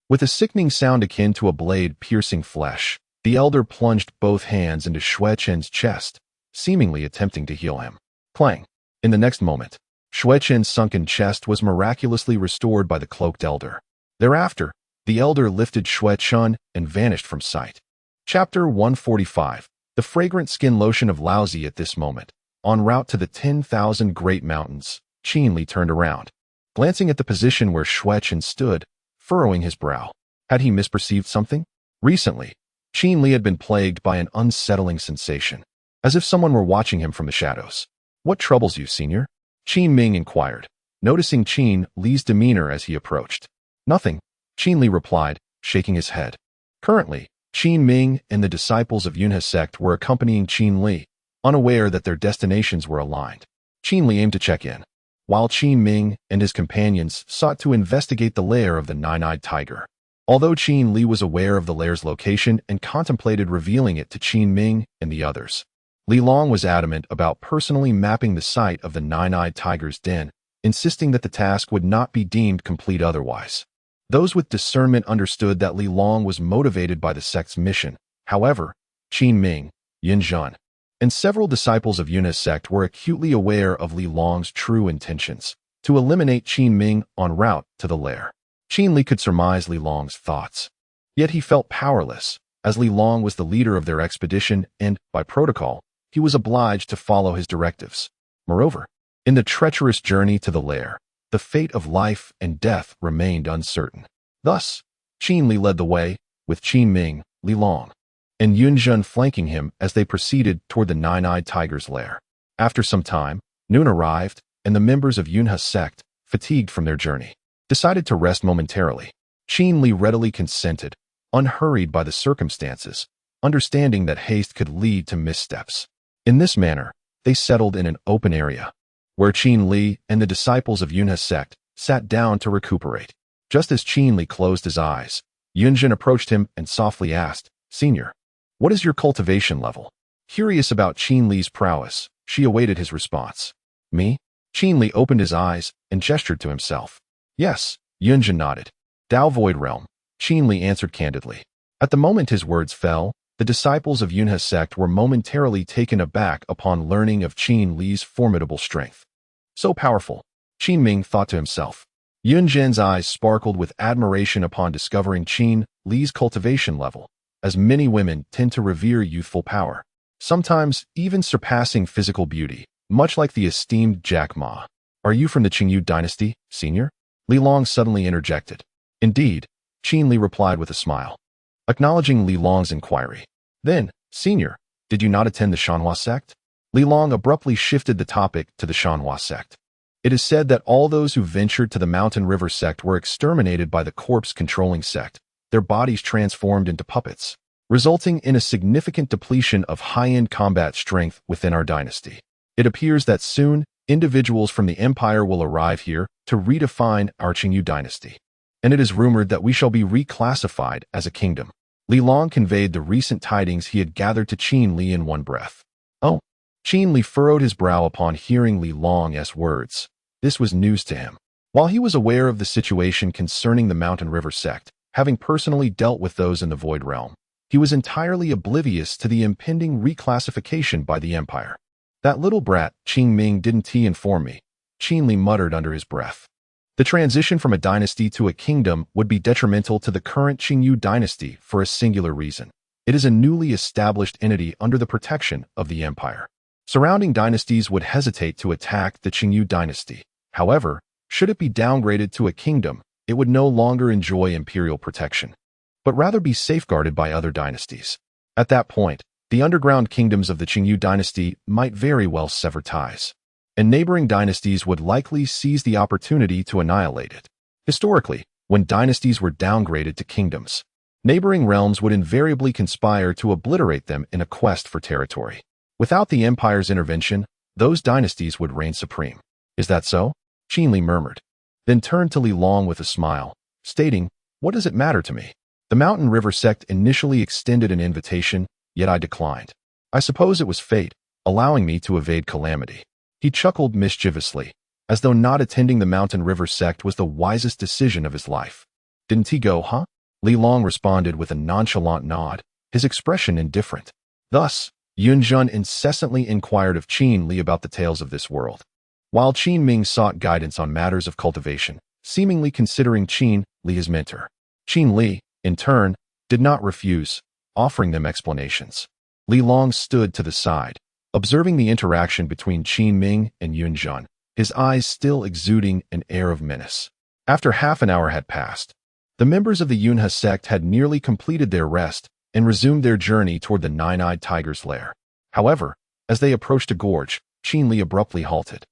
With a sickening sound akin to a blade piercing flesh, the elder plunged both hands into Shui Chen's chest, seemingly attempting to heal him. Clang! In the next moment, Xuechen's sunken chest was miraculously restored by the cloaked elder. Thereafter, the elder lifted Xuechen and vanished from sight. Chapter 145. The fragrant skin lotion of Laozi. At this moment, en route to the 10,000 Great Mountains, Qin Li turned around, glancing at the position where Xuechen stood, furrowing his brow. Had he misperceived something? Recently, Qin Li had been plagued by an unsettling sensation, as if someone were watching him from the shadows. "What troubles you, senior?" Qin Ming inquired, noticing Qin Li's demeanor as he approached. "Nothing," Qin Li replied, shaking his head. Currently, Qin Ming and the disciples of Yunhe sect were accompanying Qin Li, unaware that their destinations were aligned. Qin Li aimed to check in, while Qin Ming and his companions sought to investigate the lair of the nine-eyed tiger. Although Qin Li was aware of the lair's location and contemplated revealing it to Qin Ming and the others, Li Long was adamant about personally mapping the site of the nine-eyed tiger's den, insisting that the task would not be deemed complete otherwise. Those with discernment understood that Li Long was motivated by the sect's mission. However, Qin Ming, Yin Zhen, and several disciples of Yunhe sect were acutely aware of Li Long's true intentions, to eliminate Qin Ming en route to the lair. Qin Li could surmise Li Long's thoughts. Yet he felt powerless, as Li Long was the leader of their expedition and, by protocol, he was obliged to follow his directives. Moreover, in the treacherous journey to the lair, the fate of life and death remained uncertain. Thus, Qin Li led the way, with Qin Ming, Li Long, and Yun Zhen flanking him as they proceeded toward the nine-eyed tiger's lair. After some time, noon arrived, and the members of Yunhe sect, fatigued from their journey, decided to rest momentarily. Qin Li readily consented, unhurried by the circumstances, understanding that haste could lead to missteps. In this manner, they settled in an open area, where Qin Li and the disciples of Yunhe sect sat down to recuperate. Just as Qin Li closed his eyes, Yun Zhen approached him and softly asked, "Senior, what is your cultivation level?" Curious about Qin Li's prowess, she awaited his response. "Me?" Qin Li opened his eyes and gestured to himself. "Yes," Yun Zhen nodded. "Dao Void Realm," Qin Li answered candidly. At the moment his words fell, the disciples of Yunhe sect were momentarily taken aback upon learning of Qin Li's formidable strength. So powerful, Qin Ming thought to himself. Yun Zhen's eyes sparkled with admiration upon discovering Qin Li's cultivation level, as many women tend to revere youthful power, sometimes even surpassing physical beauty, much like the esteemed Jack Ma. "Are you from the Qingyu dynasty, senior?" Li Long suddenly interjected. "Indeed," Qin Li replied with a smile, acknowledging Li Long's inquiry. "Then, senior, did you not attend the Shanhua sect?" Li Long abruptly shifted the topic to the Shanhua sect. It is said that all those who ventured to the Mountain River sect were exterminated by the corpse-controlling sect, their bodies transformed into puppets, resulting in a significant depletion of high-end combat strength within our dynasty. It appears that soon, individuals from the empire will arrive here to redefine our Qingyu dynasty, and it is rumored that we shall be reclassified as a kingdom. Li Long conveyed the recent tidings he had gathered to Qin Li in one breath. "Oh." Qin Li furrowed his brow upon hearing Li Long's words. This was news to him. While he was aware of the situation concerning the Mountain River sect, having personally dealt with those in the Void Realm, he was entirely oblivious to the impending reclassification by the Empire. "That little brat, Qin Ming, didn't he inform me?" Qin Li muttered under his breath. The transition from a dynasty to a kingdom would be detrimental to the current Qingyu dynasty for a singular reason. It is a newly established entity under the protection of the Empire. Surrounding dynasties would hesitate to attack the Qingyu dynasty. However, should it be downgraded to a kingdom, it would no longer enjoy imperial protection, but rather be safeguarded by other dynasties. At that point, the underground kingdoms of the Qingyu dynasty might very well sever ties, and neighboring dynasties would likely seize the opportunity to annihilate it. Historically, when dynasties were downgraded to kingdoms, neighboring realms would invariably conspire to obliterate them in a quest for territory. Without the Empire's intervention, those dynasties would reign supreme. "Is that so?" Qin Li murmured, then turned to Li Long with a smile, stating, "What does it matter to me? The Mountain River sect initially extended an invitation, yet I declined. I suppose it was fate, allowing me to evade calamity." He chuckled mischievously, as though not attending the Mountain River sect was the wisest decision of his life. "Didn't he go, huh?" Li Long responded with a nonchalant nod, his expression indifferent. Thus, Yun Zhen incessantly inquired of Qin Li about the tales of this world. while Qin Ming sought guidance on matters of cultivation, seemingly considering Qin Li his mentor. Qin Li, in turn, did not refuse, offering them explanations. Li Long stood to the side, observing the interaction between Qin Ming and Yun Jun, his eyes still exuding an air of menace. After half an hour had passed, the members of the Yunhe sect had nearly completed their rest and resumed their journey toward the nine-eyed tiger's lair. However, as they approached a gorge, Qin Li abruptly halted.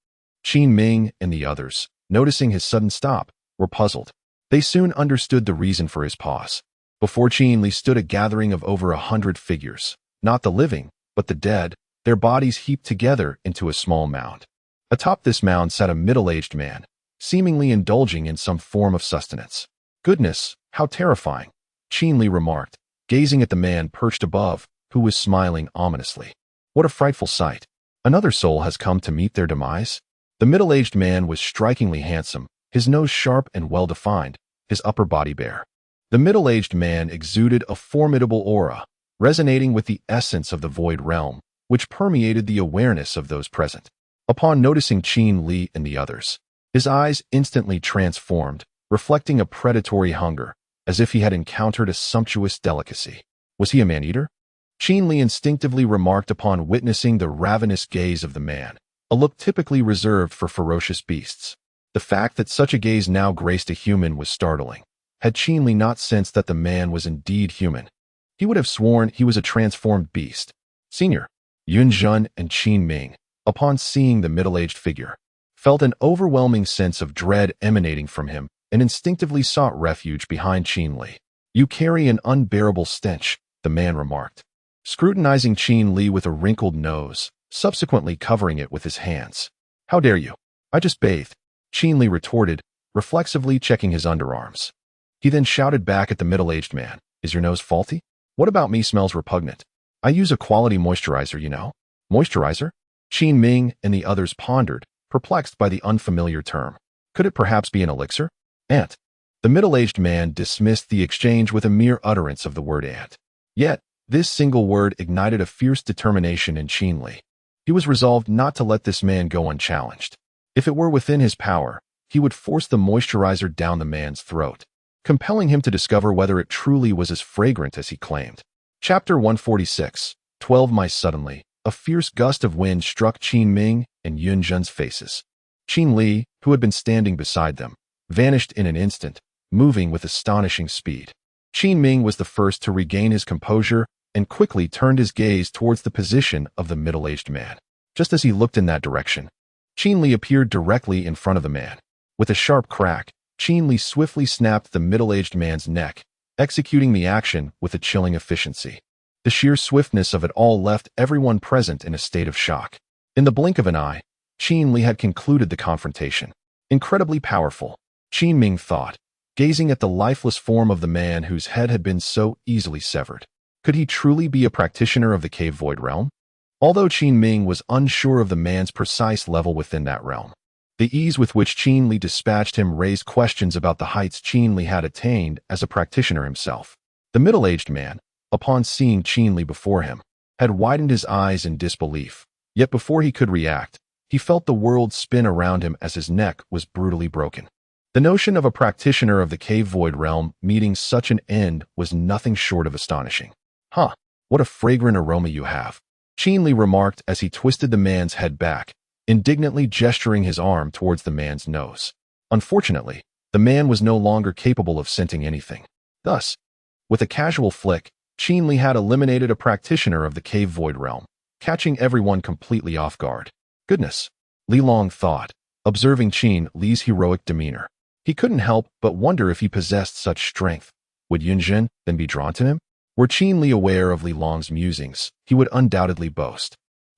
Qin Ming and the others, noticing his sudden stop, were puzzled. They soon understood the reason for his pause. Before Qin Li stood a gathering of over 100 figures, not the living, but the dead, their bodies heaped together into a small mound. Atop this mound sat a middle-aged man, seemingly indulging in some form of sustenance. "Goodness, how terrifying," Qin Li remarked, gazing at the man perched above, who was smiling ominously. "What a frightful sight. Another soul has come to meet their demise?" The middle-aged man was strikingly handsome, his nose sharp and well-defined, his upper body bare. The middle-aged man exuded a formidable aura, resonating with the essence of the void realm, which permeated the awareness of those present. Upon noticing Qin Li and the others, his eyes instantly transformed, reflecting a predatory hunger, as if he had encountered a sumptuous delicacy. Was he a man-eater? Qin Li instinctively remarked upon witnessing the ravenous gaze of the man, a look typically reserved for ferocious beasts. The fact that such a gaze now graced a human was startling. Had Qin Li not sensed that the man was indeed human, he would have sworn he was a transformed beast. Senior, Yun Jun and Qin Ming, upon seeing the middle-aged figure, felt an overwhelming sense of dread emanating from him and instinctively sought refuge behind Qin Li. "You carry an unbearable stench," the man remarked, scrutinizing Qin Li with a wrinkled nose, subsequently covering it with his hands. "How dare you? I just bathed," Qin Li retorted, reflexively checking his underarms. He then shouted back at the middle-aged man, "Is your nose faulty? What about me smells repugnant? I use a quality moisturizer, you know." "Moisturizer?" Qin Ming and the others pondered, perplexed by the unfamiliar term. Could it perhaps be an elixir? "Ant." The middle-aged man dismissed the exchange with a mere utterance of the word ant. Yet, this single word ignited a fierce determination in Qin Li. He was resolved not to let this man go unchallenged. If it were within his power, he would force the moisturizer down the man's throat, compelling him to discover whether it truly was as fragrant as he claimed. Chapter 146, 12 Mice. Suddenly, a fierce gust of wind struck Qin Ming and Yun Jun's faces. Qin Li, who had been standing beside them, vanished in an instant, moving with astonishing speed. Qin Ming was the first to regain his composure and quickly turned his gaze towards the position of the middle-aged man. Just as he looked in that direction, Qin Li appeared directly in front of the man. With a sharp crack, Qin Li swiftly snapped the middle-aged man's neck, executing the action with a chilling efficiency. The sheer swiftness of it all left everyone present in a state of shock. In the blink of an eye, Qin Li had concluded the confrontation. Incredibly powerful, Qin Ming thought, gazing at the lifeless form of the man whose head had been so easily severed. Could he truly be a practitioner of the cave void realm? Although Qin Ming was unsure of the man's precise level within that realm, the ease with which Qin Li dispatched him raised questions about the heights Qin Li had attained as a practitioner himself. The middle-aged man, upon seeing Qin Li before him, had widened his eyes in disbelief, yet before he could react, he felt the world spin around him as his neck was brutally broken. The notion of a practitioner of the cave void realm meeting such an end was nothing short of astonishing. "Huh, what a fragrant aroma you have," Qin Li remarked as he twisted the man's head back, indignantly gesturing his arm towards the man's nose. Unfortunately, the man was no longer capable of scenting anything. Thus, with a casual flick, Qin Li had eliminated a practitioner of the cave void realm, catching everyone completely off guard. Goodness, Li Long thought, observing Qin Li's heroic demeanor. He couldn't help but wonder if he possessed such strength. Would Yun Jun then be drawn to him? Were Qin Li aware of Li Long's musings, he would undoubtedly boast.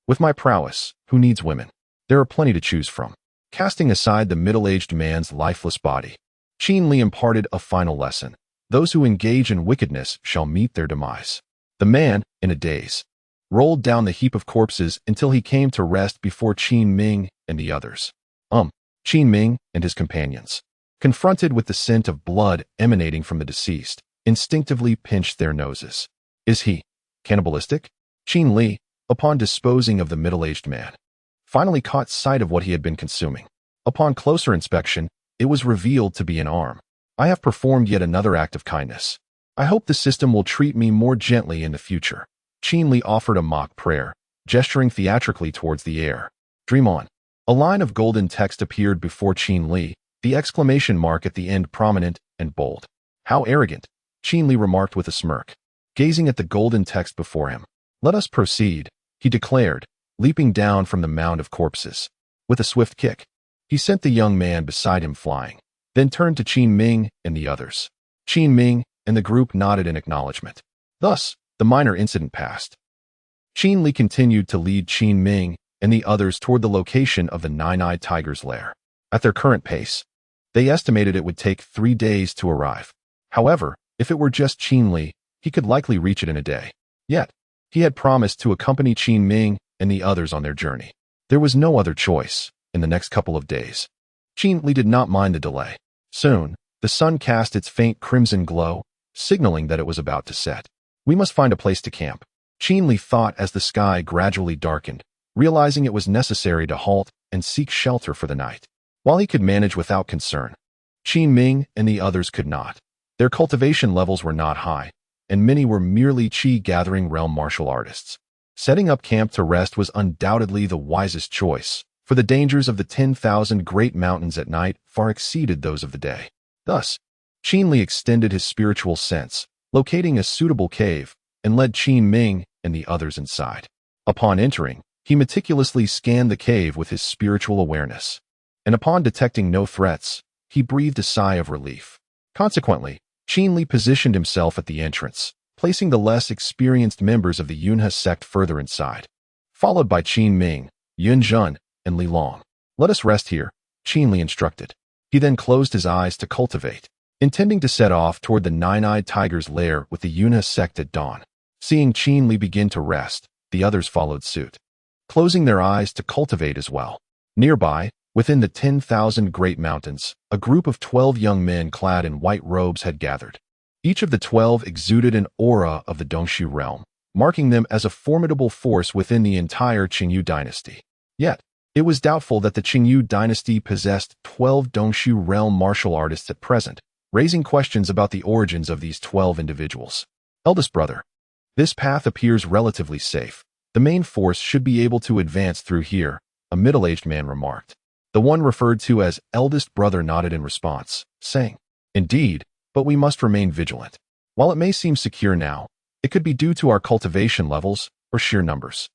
"With my prowess, who needs women? There are plenty to choose from." Casting aside the middle-aged man's lifeless body, Qin Li imparted a final lesson. Those who engage in wickedness shall meet their demise. The man, in a daze, rolled down the heap of corpses until he came to rest before Qin Ming and the others. Qin Ming and his companions, confronted with the scent of blood emanating from the deceased, instinctively pinched their noses. "Is he cannibalistic?" Qin Li, upon disposing of the middle-aged man, finally caught sight of what he had been consuming. Upon closer inspection, it was revealed to be an arm. I have performed yet another act of kindness. I hope the system will treat me more gently in the future. Qin Li offered a mock prayer, gesturing theatrically towards the air. Dream on. A line of golden text appeared before Qin Li, the exclamation mark at the end prominent and bold. How arrogant, Qin Li remarked with a smirk, gazing at the golden text before him. Let us proceed, he declared, leaping down from the mound of corpses. With a swift kick, he sent the young man beside him flying, then turned to Qin Ming and the others. Qin Ming and the group nodded in acknowledgement. Thus, the minor incident passed. Qin Li continued to lead Qin Ming and the others toward the location of the nine-eyed tiger's lair. At their current pace, they estimated it would take 3 days to arrive. However, if it were just Qin Li, he could likely reach it in a day. Yet, he had promised to accompany Qin Ming and the others on their journey. There was no other choice in the next couple of days. Qin Li did not mind the delay. Soon, the sun cast its faint crimson glow, signaling that it was about to set. We must find a place to camp, Qin Li thought as the sky gradually darkened, realizing it was necessary to halt and seek shelter for the night. While he could manage without concern, Qin Ming and the others could not. Their cultivation levels were not high, and many were merely chi-gathering realm martial artists. Setting up camp to rest was undoubtedly the wisest choice, for the dangers of the 10,000 great mountains at night far exceeded those of the day. Thus, Qin Li extended his spiritual sense, locating a suitable cave, and led Qin Ming and the others inside. Upon entering, he meticulously scanned the cave with his spiritual awareness, and upon detecting no threats, he breathed a sigh of relief. Consequently, Qin Li positioned himself at the entrance, placing the less experienced members of the Yunhe sect further inside, followed by Qin Ming, Yun Zhen, and Li Long. Let us rest here, Qin Li instructed. He then closed his eyes to cultivate, intending to set off toward the nine-eyed tiger's lair with the Yunhe sect at dawn. Seeing Qin Li begin to rest, the others followed suit, closing their eyes to cultivate as well. Nearby, within the 10,000 great mountains, a group of 12 young men clad in white robes had gathered. Each of the 12 exuded an aura of the Dongshu realm, marking them as a formidable force within the entire Qingyu dynasty. Yet, it was doubtful that the Qingyu dynasty possessed 12 Dongshu realm martial artists at present, raising questions about the origins of these 12 individuals. Eldest brother, this path appears relatively safe. The main force should be able to advance through here, a middle-aged man remarked. The one referred to as eldest brother nodded in response, saying, Indeed, but we must remain vigilant. While it may seem secure now, it could be due to our cultivation levels or sheer numbers.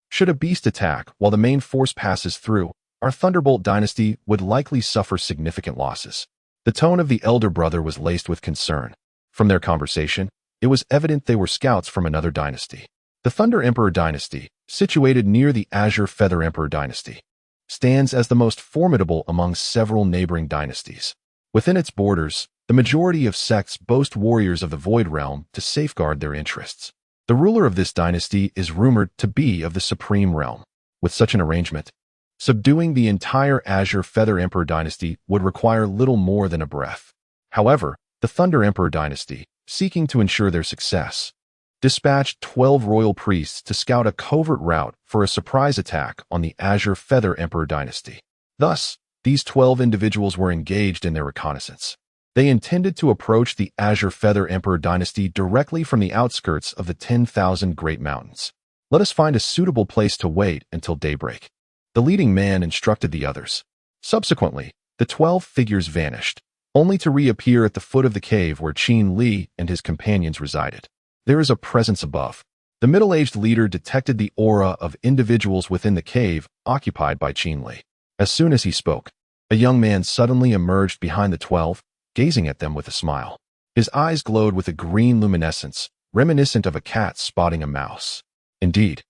Should a beast attack while the main force passes through, our Thunderbolt dynasty would likely suffer significant losses. The tone of the elder brother was laced with concern. From their conversation, it was evident they were scouts from another dynasty. The Thunder Emperor dynasty, situated near the Azure Feather Emperor dynasty, stands as the most formidable among several neighboring dynasties. Within its borders, the majority of sects boast warriors of the Void Realm to safeguard their interests. The ruler of this dynasty is rumored to be of the Supreme Realm. With such an arrangement, subduing the entire Azure Feather Emperor dynasty would require little more than a breath. However, the Thunder Emperor dynasty, seeking to ensure their success, dispatched 12 royal priests to scout a covert route for a surprise attack on the Azure Feather Emperor dynasty. Thus, these 12 individuals were engaged in their reconnaissance. They intended to approach the Azure Feather Emperor dynasty directly from the outskirts of the 10,000 Great Mountains. Let us find a suitable place to wait until daybreak, the leading man instructed the others. Subsequently, the 12 figures vanished, only to reappear at the foot of the cave where Qin Li and his companions resided. There is a presence above. The middle-aged leader detected the aura of individuals within the cave occupied by Qin Li. As soon as he spoke, a young man suddenly emerged behind the 12, gazing at them with a smile. His eyes glowed with a green luminescence, reminiscent of a cat spotting a mouse. Indeed,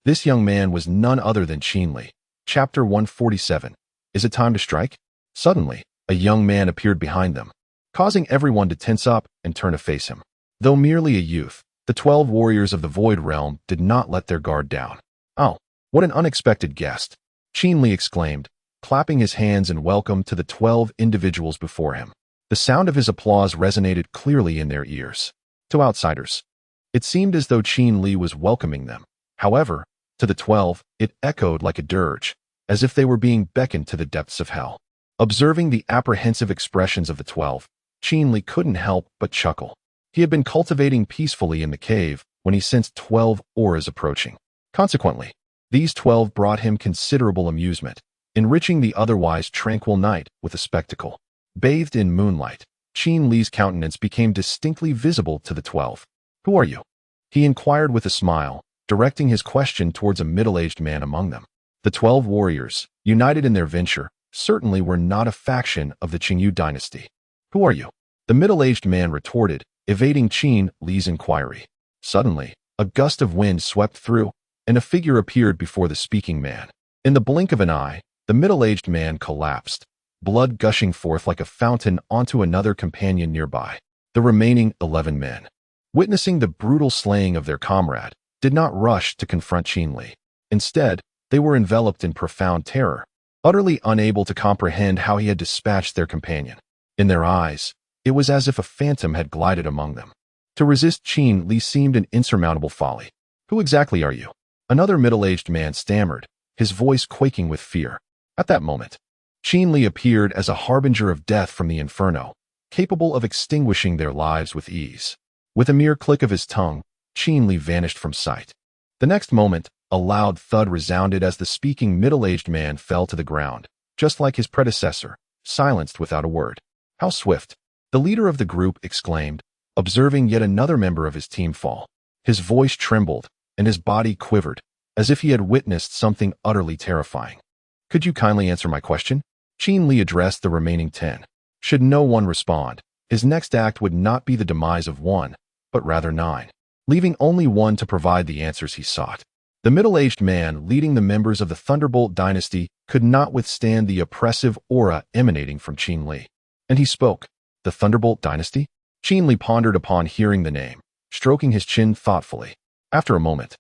this young man was none other than Qin Li. Chapter 147. Is it time to strike? Suddenly, a young man appeared behind them, causing everyone to tense up and turn to face him. Though merely a youth, the 12 warriors of the Void Realm did not let their guard down. Oh, what an unexpected guest, Qin Li exclaimed, clapping his hands in welcome to the 12 individuals before him. The sound of his applause resonated clearly in their ears. To outsiders, it seemed as though Qin Li was welcoming them. However, to the 12, it echoed like a dirge, as if they were being beckoned to the depths of hell. Observing the apprehensive expressions of the 12, Qin Li couldn't help but chuckle. He had been cultivating peacefully in the cave when he sensed 12 auras approaching. Consequently, these 12 brought him considerable amusement, enriching the otherwise tranquil night with a spectacle. Bathed in moonlight, Qin Li's countenance became distinctly visible to the 12. "Who are you?" he inquired with a smile, directing his question towards a middle-aged man among them. The 12 warriors, united in their venture, certainly were not a faction of the Qingyu dynasty. "Who are you?" the middle-aged man retorted, evading Qin Li's inquiry. Suddenly, a gust of wind swept through, and a figure appeared before the speaking man. In the blink of an eye, the middle-aged man collapsed, blood gushing forth like a fountain onto another companion nearby. The remaining 11 men, witnessing the brutal slaying of their comrade, did not rush to confront Qin Li. Instead, they were enveloped in profound terror, utterly unable to comprehend how he had dispatched their companion. In their eyes, it was as if a phantom had glided among them. To resist Qin Li seemed an insurmountable folly. "Who exactly are you?" another middle-aged man stammered, his voice quaking with fear. At that moment, Qin Li appeared as a harbinger of death from the inferno, capable of extinguishing their lives with ease. With a mere click of his tongue, Qin Li vanished from sight. The next moment, a loud thud resounded as the speaking middle-aged man fell to the ground, just like his predecessor, silenced without a word. "How swift!" the leader of the group exclaimed, observing yet another member of his team fall. His voice trembled, and his body quivered, as if he had witnessed something utterly terrifying. "Could you kindly answer my question?" Qin Li addressed the remaining 10. Should no one respond, his next act would not be the demise of one, but rather 9, leaving only one to provide the answers he sought. The middle-aged man leading the members of the Thunderbolt dynasty could not withstand the oppressive aura emanating from Qin Li. And he spoke. "The Thunderbolt dynasty?" Qin Li pondered upon hearing the name, stroking his chin thoughtfully. After a moment,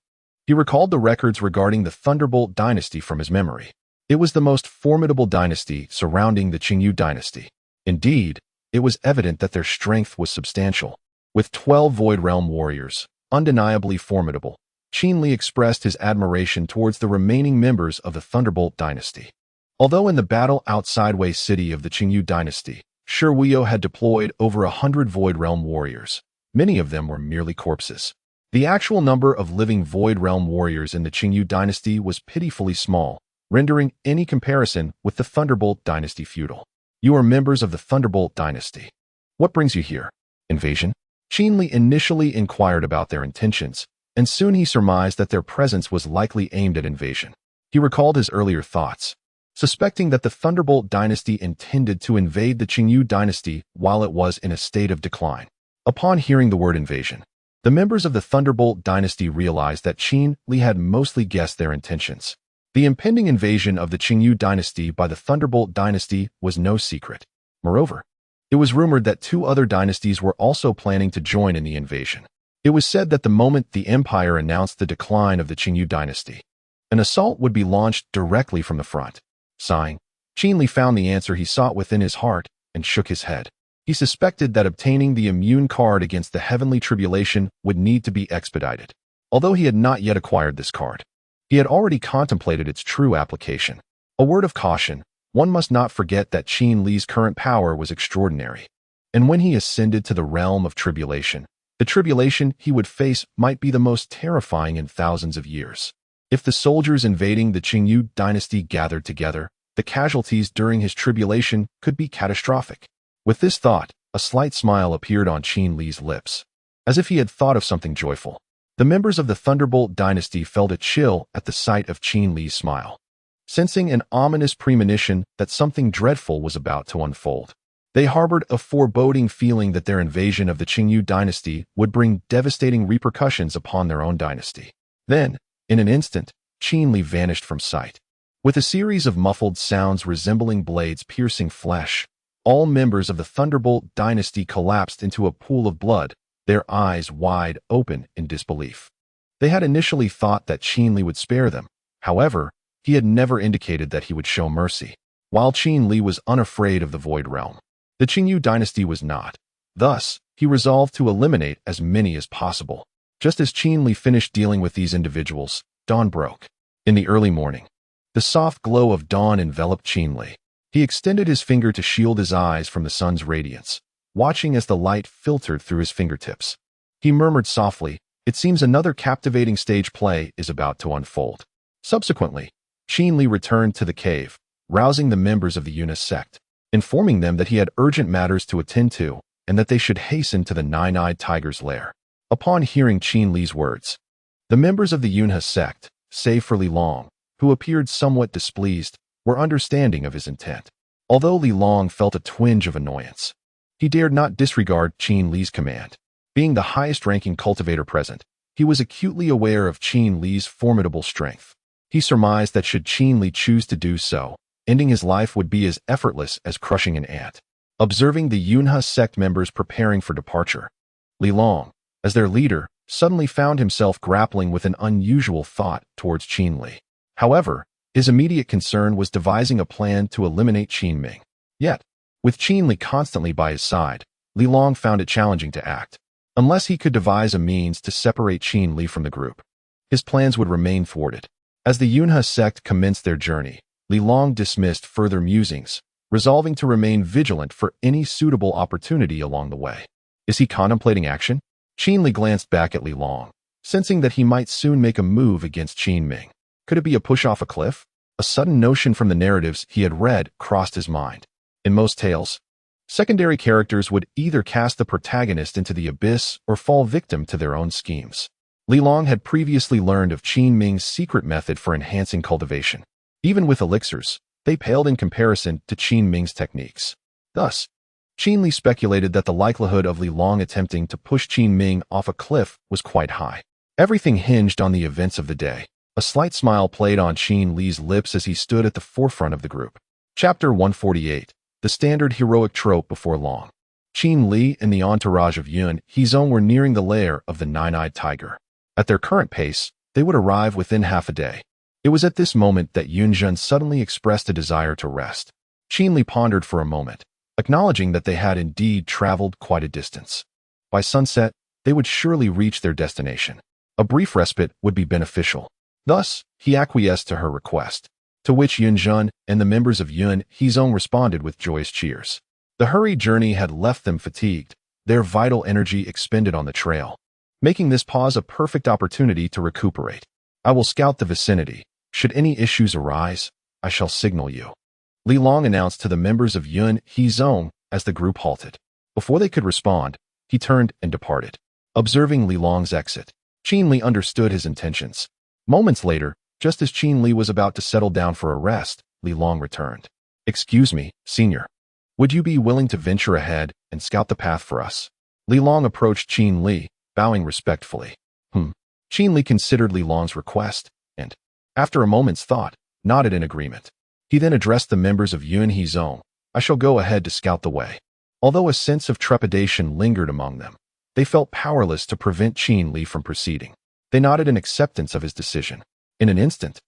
he recalled the records regarding the Thunderbolt dynasty from his memory. It was the most formidable dynasty surrounding the Qingyu dynasty. Indeed, it was evident that their strength was substantial. With 12 Void Realm warriors, undeniably formidable, Qin Li expressed his admiration towards the remaining members of the Thunderbolt dynasty. Although in the battle outside Wei City of the Qingyu dynasty, Shi Wuyo had deployed over 100 Void Realm warriors, many of them were merely corpses. The actual number of living Void Realm warriors in the Qingyu dynasty was pitifully small, rendering any comparison with the Thunderbolt dynasty futile. "You are members of the Thunderbolt dynasty. What brings you here? Invasion?" Qin Li initially inquired about their intentions, and soon he surmised that their presence was likely aimed at invasion. He recalled his earlier thoughts, suspecting that the Thunderbolt dynasty intended to invade the Qingyu dynasty while it was in a state of decline. Upon hearing the word invasion, the members of the Thunderbolt dynasty realized that Qin Li had mostly guessed their intentions. The impending invasion of the Qingyu dynasty by the Thunderbolt dynasty was no secret. Moreover, it was rumored that 2 other dynasties were also planning to join in the invasion. It was said that the moment the empire announced the decline of the Qingyu dynasty, an assault would be launched directly from the front. Sighing, Qin Li found the answer he sought within his heart and shook his head. He suspected that obtaining the immune card against the heavenly tribulation would need to be expedited. Although he had not yet acquired this card, he had already contemplated its true application. A word of caution, one must not forget that Qin Li's current power was extraordinary. And when he ascended to the realm of tribulation, the tribulation he would face might be the most terrifying in thousands of years. If the soldiers invading the Qingyu dynasty gathered together, the casualties during his tribulation could be catastrophic. With this thought, a slight smile appeared on Qin Li's lips, as if he had thought of something joyful. The members of the Thunderbolt dynasty felt a chill at the sight of Qin Li's smile, sensing an ominous premonition that something dreadful was about to unfold. They harbored a foreboding feeling that their invasion of the Qingyu dynasty would bring devastating repercussions upon their own dynasty. Then, in an instant, Qin Li vanished from sight. With a series of muffled sounds resembling blades piercing flesh, all members of the Thunderbolt dynasty collapsed into a pool of blood, their eyes wide open in disbelief. They had initially thought that Qin Li would spare them. However, he had never indicated that he would show mercy. While Qin Li was unafraid of the Void Realm, the Qingyu dynasty was not. Thus, he resolved to eliminate as many as possible. Just as Qin Li finished dealing with these individuals, dawn broke. In the early morning, The soft glow of dawn enveloped Qin Li. He extended his finger to shield his eyes from the sun's radiance, watching as the light filtered through his fingertips. He murmured softly, "It seems another captivating stage play is about to unfold." Subsequently, Qin Li returned to the cave, rousing the members of the Yunha sect, informing them that he had urgent matters to attend to and that they should hasten to the nine-eyed tiger's lair. Upon hearing Qin Li's words, the members of the Yunha sect, save for Li Long, who appeared somewhat displeased, were understanding of his intent. Although Li Long felt a twinge of annoyance, he dared not disregard Qin Li's command. Being the highest-ranking cultivator present, he was acutely aware of Qin Li's formidable strength. He surmised that should Qin Li choose to do so, ending his life would be as effortless as crushing an ant. Observing the Yunha sect members preparing for departure, Li Long, as their leader, suddenly found himself grappling with an unusual thought towards Qin Li. However, his immediate concern was devising a plan to eliminate Qin Ming. Yet, with Qin Li constantly by his side, Li Long found it challenging to act. Unless he could devise a means to separate Qin Li from the group, his plans would remain thwarted. As the Yunha sect commenced their journey, Li Long dismissed further musings, resolving to remain vigilant for any suitable opportunity along the way. Is he contemplating action? Qin Li glanced back at Li Long, sensing that he might soon make a move against Qin Ming. Could it be a push off a cliff? A sudden notion from the narratives he had read crossed his mind. In most tales, secondary characters would either cast the protagonist into the abyss or fall victim to their own schemes. Li Long had previously learned of Qin Ming's secret method for enhancing cultivation. Even with elixirs, they paled in comparison to Qin Ming's techniques. Thus, Qin Li speculated that the likelihood of Li Long attempting to push Qin Ming off a cliff was quite high. Everything hinged on the events of the day. A slight smile played on Qin Li's lips as he stood at the forefront of the group. Chapter 148. The standard heroic trope before long. Qin Li and the entourage of Yun Hezong were nearing the lair of the nine-eyed tiger. At their current pace, they would arrive within half a day. It was at this moment that Yun Zhen suddenly expressed a desire to rest. Qin Li pondered for a moment, acknowledging that they had indeed traveled quite a distance. By sunset, they would surely reach their destination. A brief respite would be beneficial. Thus, he acquiesced to her request, to which Yun Zhen and the members of Yun Hezong responded with joyous cheers. The hurried journey had left them fatigued, their vital energy expended on the trail, making this pause a perfect opportunity to recuperate. "I will scout the vicinity. Should any issues arise, I shall signal you," Li Long announced to the members of Yun Hezong as the group halted. Before they could respond, he turned and departed. Observing Li Long's exit, Qin Li understood his intentions. Moments later, just as Qin Li was about to settle down for a rest, Li Long returned. "Excuse me, senior. Would you be willing to venture ahead and scout the path for us?" Li Long approached Qin Li, bowing respectfully. Qin Li considered Li Long's request, and, after a moment's thought, nodded in agreement. He then addressed the members of Yun Hezong. "I shall go ahead to scout the way." Although a sense of trepidation lingered among them, they felt powerless to prevent Qin Li from proceeding. They nodded in acceptance of his decision. In an instant,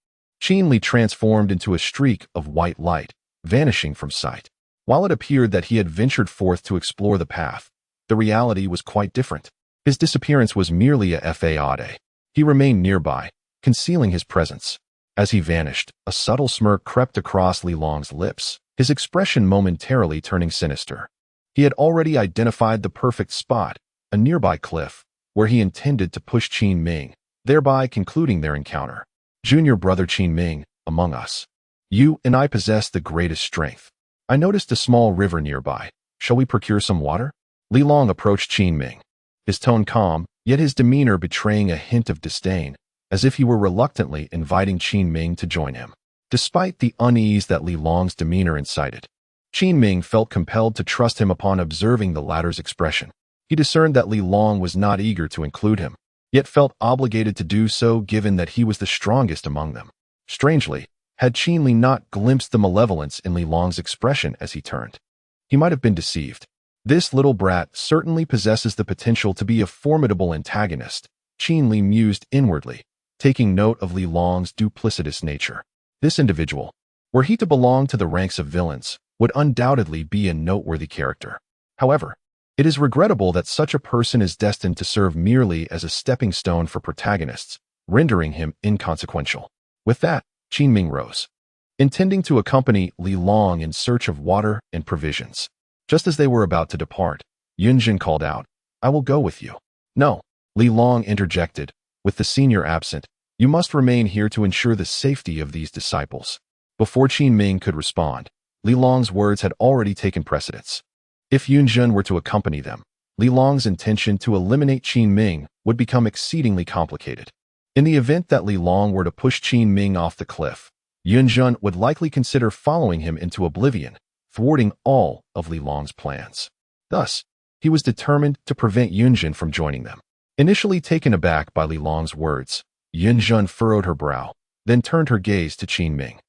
Qin Li transformed into a streak of white light, vanishing from sight. While it appeared that he had ventured forth to explore the path, the reality was quite different. His disappearance was merely a fade. He remained nearby, concealing his presence. As he vanished, a subtle smirk crept across Li Long's lips, his expression momentarily turning sinister. He had already identified the perfect spot, a nearby cliff, where he intended to push Qin Ming, thereby concluding their encounter. "Junior brother Qin Ming, among us, you and I possess the greatest strength. I noticed a small river nearby. Shall we procure some water?" Li Long approached Qin Ming, his tone calm, yet his demeanor betraying a hint of disdain, as if he were reluctantly inviting Qin Ming to join him. Despite the unease that Li Long's demeanor incited, Qin Ming felt compelled to trust him upon observing the latter's expression. He discerned that Li Long was not eager to include him, yet felt obligated to do so given that he was the strongest among them. Strangely, had Qin Li not glimpsed the malevolence in Li Long's expression as he turned, he might have been deceived. This little brat certainly possesses the potential to be a formidable antagonist, Qin Li mused inwardly, taking note of Li Long's duplicitous nature. This individual, were he to belong to the ranks of villains, would undoubtedly be a noteworthy character. However, it is regrettable that such a person is destined to serve merely as a stepping stone for protagonists, rendering him inconsequential. With that, Qin Ming rose. intending to accompany Li Long in search of water and provisions. Just as they were about to depart, Yunjin called out, "I will go with you." "No," Li Long interjected, "with the senior absent, you must remain here to ensure the safety of these disciples." Before Qin Ming could respond, Li Long's words had already taken precedence. If Yunjin were to accompany them, Li Long's intention to eliminate Qin Ming would become exceedingly complicated. In the event that Li Long were to push Qin Ming off the cliff, Yunjin would likely consider following him into oblivion, thwarting all of Li Long's plans. Thus, he was determined to prevent Yunjin from joining them. Initially taken aback by Li Long's words, Yunjin furrowed her brow, then turned her gaze to Qin Ming.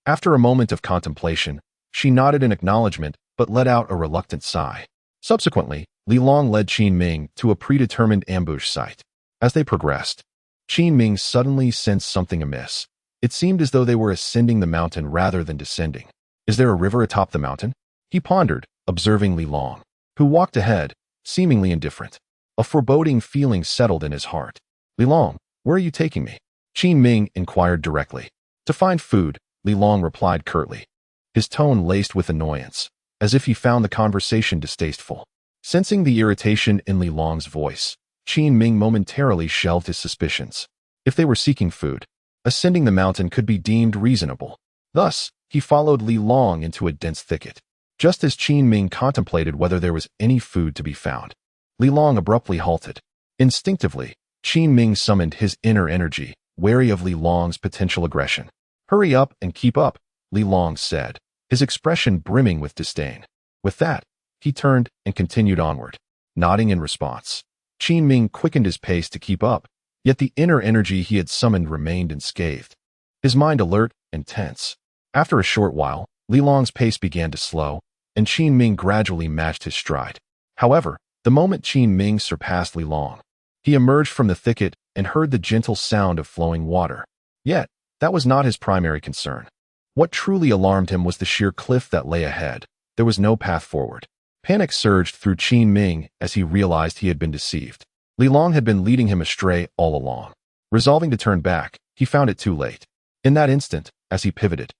After a moment of contemplation, she nodded in acknowledgement but let out a reluctant sigh. Subsequently, Li Long led Qin Ming to a predetermined ambush site. As they progressed, Qin Ming suddenly sensed something amiss. It seemed as though they were ascending the mountain rather than descending. "Is there a river atop the mountain?" he pondered, observing Li Long, who walked ahead, seemingly indifferent. A foreboding feeling settled in his heart. "Li Long, where are you taking me?" Qin Ming inquired directly. "To find food," Li Long replied curtly, his tone laced with annoyance, as if he found the conversation distasteful. Sensing the irritation in Li Long's voice, Qin Ming momentarily shelved his suspicions. If they were seeking food, ascending the mountain could be deemed reasonable. Thus, he followed Li Long into a dense thicket. Just as Qin Ming contemplated whether there was any food to be found, Li Long abruptly halted. Instinctively, Qin Ming summoned his inner energy, wary of Li Long's potential aggression. "Hurry up and keep up," Li Long said, his expression brimming with disdain. With that, he turned and continued onward, nodding in response. Qin Ming quickened his pace to keep up, yet the inner energy he had summoned remained unscathed, his mind alert and tense. After a short while, Li Long's pace began to slow, and Qin Ming gradually matched his stride. However, the moment Qin Ming surpassed Li Long, he emerged from the thicket and heard the gentle sound of flowing water. Yet, that was not his primary concern. What truly alarmed him was the sheer cliff that lay ahead. There was no path forward. Panic surged through Qin Ming as he realized he had been deceived. Li Long had been leading him astray all along. Resolving to turn back, he found it too late. In that instant, as he pivoted,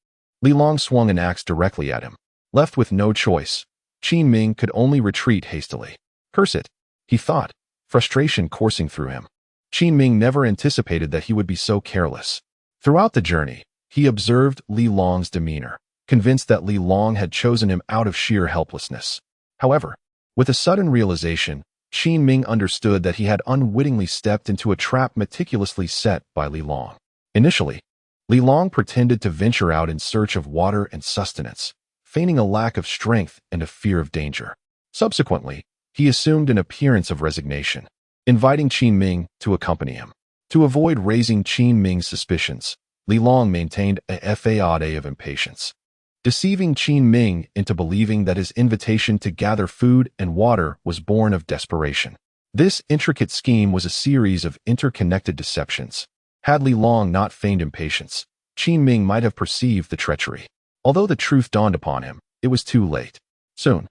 Li Long swung an axe directly at him. Left with no choice, Qin Ming could only retreat hastily. "Curse it," he thought, frustration coursing through him. Qin Ming never anticipated that he would be so careless. Throughout the journey, he observed Li Long's demeanor, convinced that Li Long had chosen him out of sheer helplessness. However, with a sudden realization, Qin Ming understood that he had unwittingly stepped into a trap meticulously set by Li Long. Initially, Li Long pretended to venture out in search of water and sustenance, feigning a lack of strength and a fear of danger. Subsequently, he assumed an appearance of resignation, inviting Qin Ming to accompany him. To avoid raising Qin Ming's suspicions, Li Long maintained a facade of impatience, deceiving Qin Ming into believing that his invitation to gather food and water was born of desperation. This intricate scheme was a series of interconnected deceptions. Had Li Long not feigned impatience, Qin Ming might have perceived the treachery. Although the truth dawned upon him, it was too late. Soon,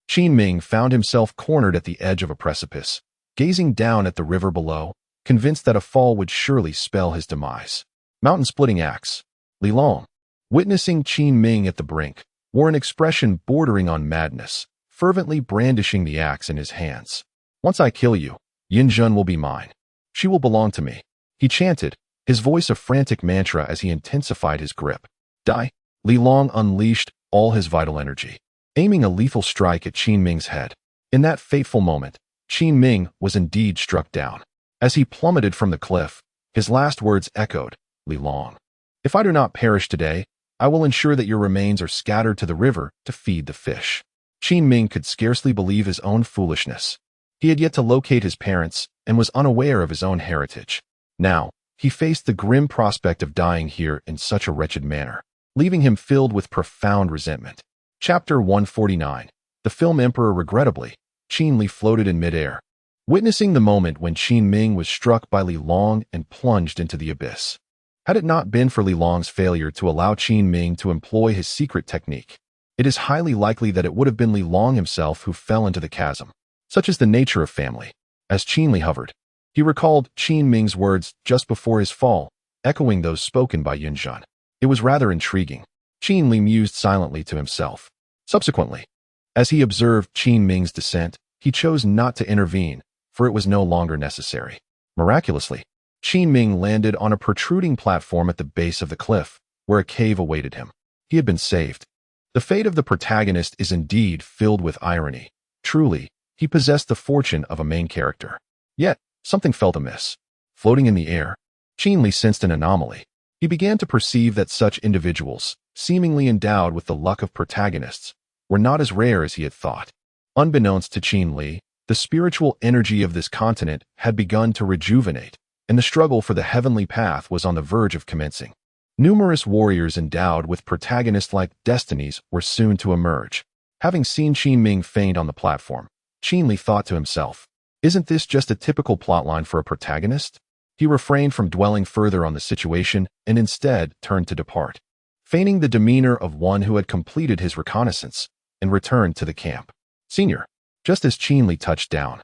Qin Ming found himself cornered at the edge of a precipice, gazing down at the river below, convinced that a fall would surely spell his demise. Mountain-splitting axe. Li Long, witnessing Qin Ming at the brink, wore an expression bordering on madness, fervently brandishing the axe in his hands. "Once I kill you, Yunjin will be mine. She will belong to me," he chanted, his voice a frantic mantra as he intensified his grip. "Die!" Li Long unleashed all his vital energy, aiming a lethal strike at Qin Ming's head. In that fateful moment, Qin Ming was indeed struck down. As he plummeted from the cliff, his last words echoed, "Li Long, if I do not perish today, I will ensure that your remains are scattered to the river to feed the fish." Qin Ming could scarcely believe his own foolishness. He had yet to locate his parents and was unaware of his own heritage. Now, he faced the grim prospect of dying here in such a wretched manner, leaving him filled with profound resentment. Chapter 149. The film Emperor. Regrettably, Qin Li floated in midair, witnessing the moment when Qin Ming was struck by Li Long and plunged into the abyss. Had it not been for Li Long's failure to allow Qin Ming to employ his secret technique, it is highly likely that it would have been Li Long himself who fell into the chasm. Such is the nature of family. As Qin Li hovered, he recalled Qin Ming's words just before his fall, echoing those spoken by Yunjin. It was rather intriguing. Qin Li mused silently to himself. Subsequently, as he observed Qin Ming's descent, he chose not to intervene, for it was no longer necessary. Miraculously, Qin Ming landed on a protruding platform at the base of the cliff, where a cave awaited him. He had been saved. The fate of the protagonist is indeed filled with irony. Truly, he possessed the fortune of a main character. Yet, something felt amiss. Floating in the air, Qin Li sensed an anomaly. He began to perceive that such individuals, seemingly endowed with the luck of protagonists, were not as rare as he had thought. Unbeknownst to Qin Li, the spiritual energy of this continent had begun to rejuvenate, and the struggle for the heavenly path was on the verge of commencing. Numerous warriors endowed with protagonist-like destinies were soon to emerge. Having seen Qin Ming faint on the platform, Qin Li thought to himself, "Isn't this just a typical plotline for a protagonist?" He refrained from dwelling further on the situation and instead turned to depart, feigning the demeanor of one who had completed his reconnaissance and returned to the camp. "Senior." Just as Qin Li touched down,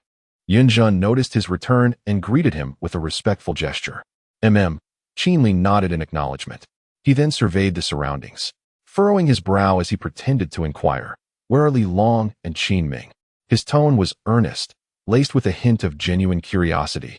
Yunjun noticed his return and greeted him with a respectful gesture. Qin Li nodded in acknowledgement. He then surveyed the surroundings, furrowing his brow as he pretended to inquire, "Where are Li Long and Qin Ming?" His tone was earnest, laced with a hint of genuine curiosity,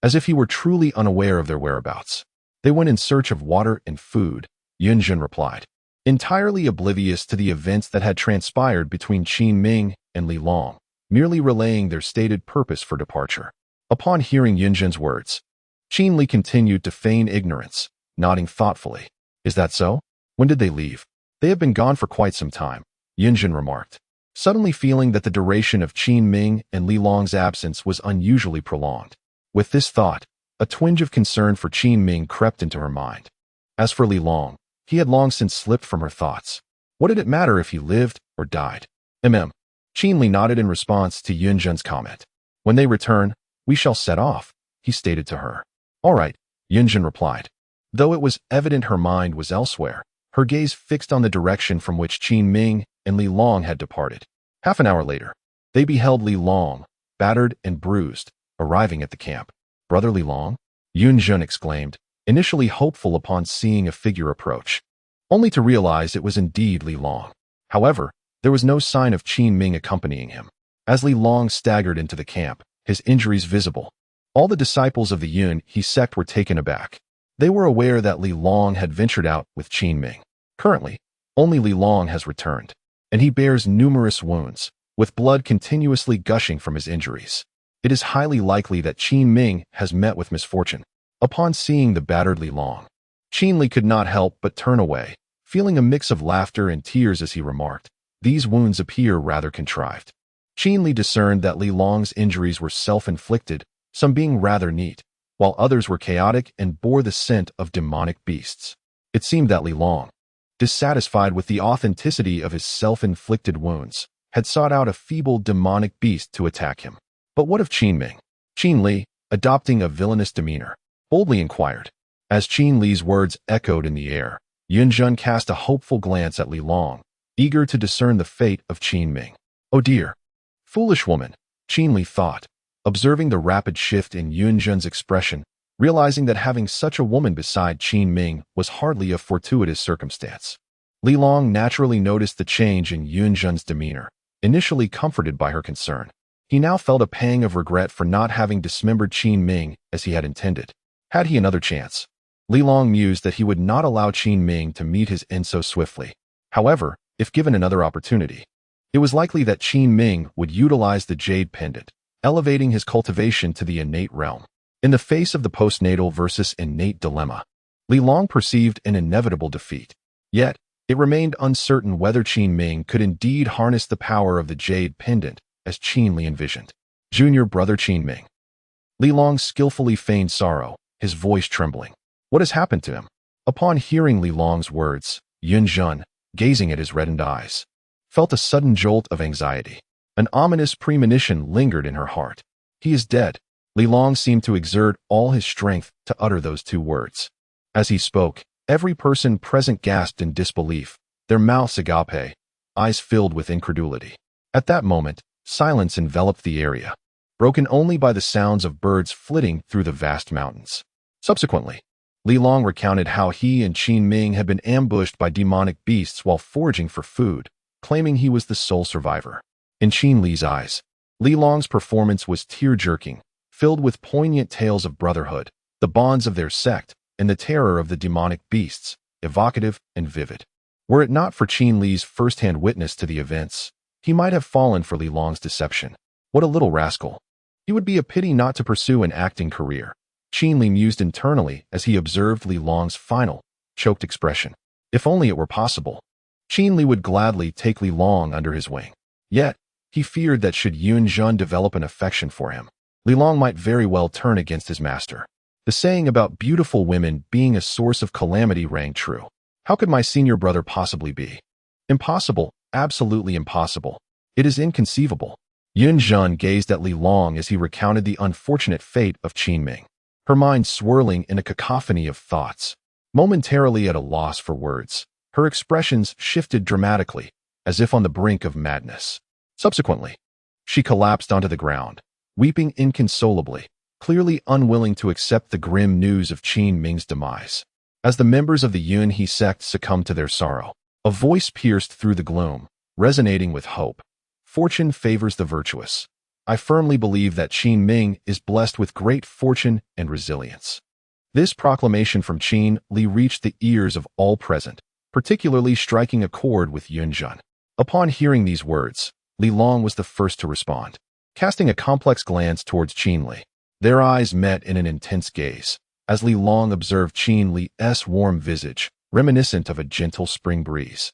as if he were truly unaware of their whereabouts. "They went in search of water and food," Yunjun replied, entirely oblivious to the events that had transpired between Qin Ming and Li Long, merely relaying their stated purpose for departure. Upon hearing Yunjun's words, Qin Li continued to feign ignorance, nodding thoughtfully. "Is that so? When did they leave?" "They have been gone for quite some time," Yunjun remarked, suddenly feeling that the duration of Qin Ming and Li Long's absence was unusually prolonged. With this thought, a twinge of concern for Qin Ming crept into her mind. As for Li Long, he had long since slipped from her thoughts. What did it matter if he lived or died? Qin Li nodded in response to Yunjun's comment. "When they return, we shall set off," he stated to her. "All right," Yunjun replied. Though it was evident her mind was elsewhere, her gaze fixed on the direction from which Qin Ming and Li Long had departed. Half an hour later, they beheld Li Long, battered and bruised, arriving at the camp. "Brother Li Long?" Yunjun exclaimed, initially hopeful upon seeing a figure approach, only to realize it was indeed Li Long. However, there was no sign of Qin Ming accompanying him. As Li Long staggered into the camp, his injuries visible, all the disciples of the Yun-He sect were taken aback. They were aware that Li Long had ventured out with Qin Ming. Currently, only Li Long has returned, and he bears numerous wounds, with blood continuously gushing from his injuries. It is highly likely that Qin Ming has met with misfortune. Upon seeing the battered Li Long, Qin Li could not help but turn away, feeling a mix of laughter and tears as he remarked, "These wounds appear rather contrived." Qin Li discerned that Li Long's injuries were self-inflicted, some being rather neat, while others were chaotic and bore the scent of demonic beasts. It seemed that Li Long, dissatisfied with the authenticity of his self-inflicted wounds, had sought out a feeble demonic beast to attack him. But what of Qin Ming? Qin Li, adopting a villainous demeanor, boldly inquired. As Qin Li's words echoed in the air, Yunjun cast a hopeful glance at Li Long, eager to discern the fate of Qin Ming. "Oh dear, foolish woman," Qin Li thought, observing the rapid shift in Yunjun's expression, realizing that having such a woman beside Qin Ming was hardly a fortuitous circumstance. Li Long naturally noticed the change in Yunjun's demeanor, initially comforted by her concern. He now felt a pang of regret for not having dismembered Qin Ming as he had intended. Had he another chance? Li Long mused that he would not allow Qin Ming to meet his end so swiftly. However, if given another opportunity, it was likely that Qin Ming would utilize the jade pendant, elevating his cultivation to the innate realm. In the face of the postnatal versus innate dilemma, Li Long perceived an inevitable defeat. Yet, it remained uncertain whether Qin Ming could indeed harness the power of the jade pendant as Qin Li envisioned. "Junior brother Qin Ming." Li Long skillfully feigned sorrow, his voice trembling. What has happened to him? Upon hearing Li Long's words, Yunjun, gazing at his reddened eyes, felt a sudden jolt of anxiety. An ominous premonition lingered in her heart. "He is dead." Li Long seemed to exert all his strength to utter those two words. As he spoke, every person present gasped in disbelief, their mouths agape, eyes filled with incredulity. At that moment, silence enveloped the area, broken only by the sounds of birds flitting through the vast mountains. Subsequently, Li Long recounted how he and Qin Ming had been ambushed by demonic beasts while foraging for food, claiming he was the sole survivor. In Qin Li's eyes, Li Long's performance was tear-jerking, filled with poignant tales of brotherhood, the bonds of their sect, and the terror of the demonic beasts, evocative and vivid. Were it not for Qin Li's first-hand witness to the events, he might have fallen for Li Long's deception. What a little rascal. It would be a pity not to pursue an acting career. Qin Li mused internally as he observed Li Long's final, choked expression. If only it were possible. Qin Li would gladly take Li Long under his wing. Yet, he feared that should Yun Zhen develop an affection for him, Li Long might very well turn against his master. The saying about beautiful women being a source of calamity rang true. How could my senior brother possibly be? Impossible, absolutely impossible. It is inconceivable. Yun Zhen gazed at Li Long as he recounted the unfortunate fate of Qin Ming, her mind swirling in a cacophony of thoughts. Momentarily at a loss for words, her expressions shifted dramatically, as if on the brink of madness. Subsequently, she collapsed onto the ground, weeping inconsolably, clearly unwilling to accept the grim news of Qin Ming's demise. As the members of the Yun He sect succumbed to their sorrow, a voice pierced through the gloom, resonating with hope. Fortune favors the virtuous. I firmly believe that Qin Ming is blessed with great fortune and resilience. This proclamation from Qin Li reached the ears of all present, particularly striking a chord with Yun Zhen. Upon hearing these words, Li Long was the first to respond. Casting a complex glance towards Qin Li, their eyes met in an intense gaze, as Li Long observed Qin Li's warm visage, reminiscent of a gentle spring breeze.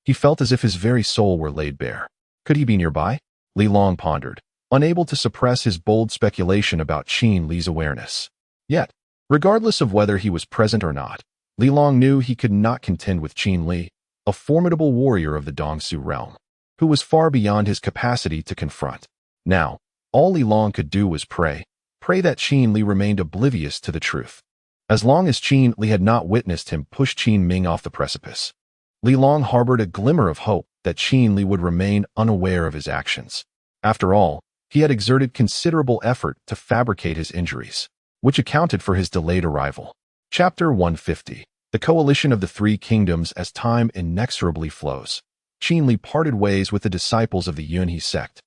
He felt as if his very soul were laid bare. Could he be nearby? Li Long pondered, unable to suppress his bold speculation about Qin Li's awareness. Yet, regardless of whether he was present or not, Li Long knew he could not contend with Qin Li, a formidable warrior of the Dongsu realm, who was far beyond his capacity to confront. Now, all Li Long could do was pray that Qin Li remained oblivious to the truth. As long as Qin Li had not witnessed him push Qin Ming off the precipice, Li Long harbored a glimmer of hope that Qin Li would remain unaware of his actions. After all, he had exerted considerable effort to fabricate his injuries, which accounted for his delayed arrival. Chapter 150. The Coalition of the Three Kingdoms. As time inexorably flows, Qin Li parted ways with the disciples of the Yun He sect.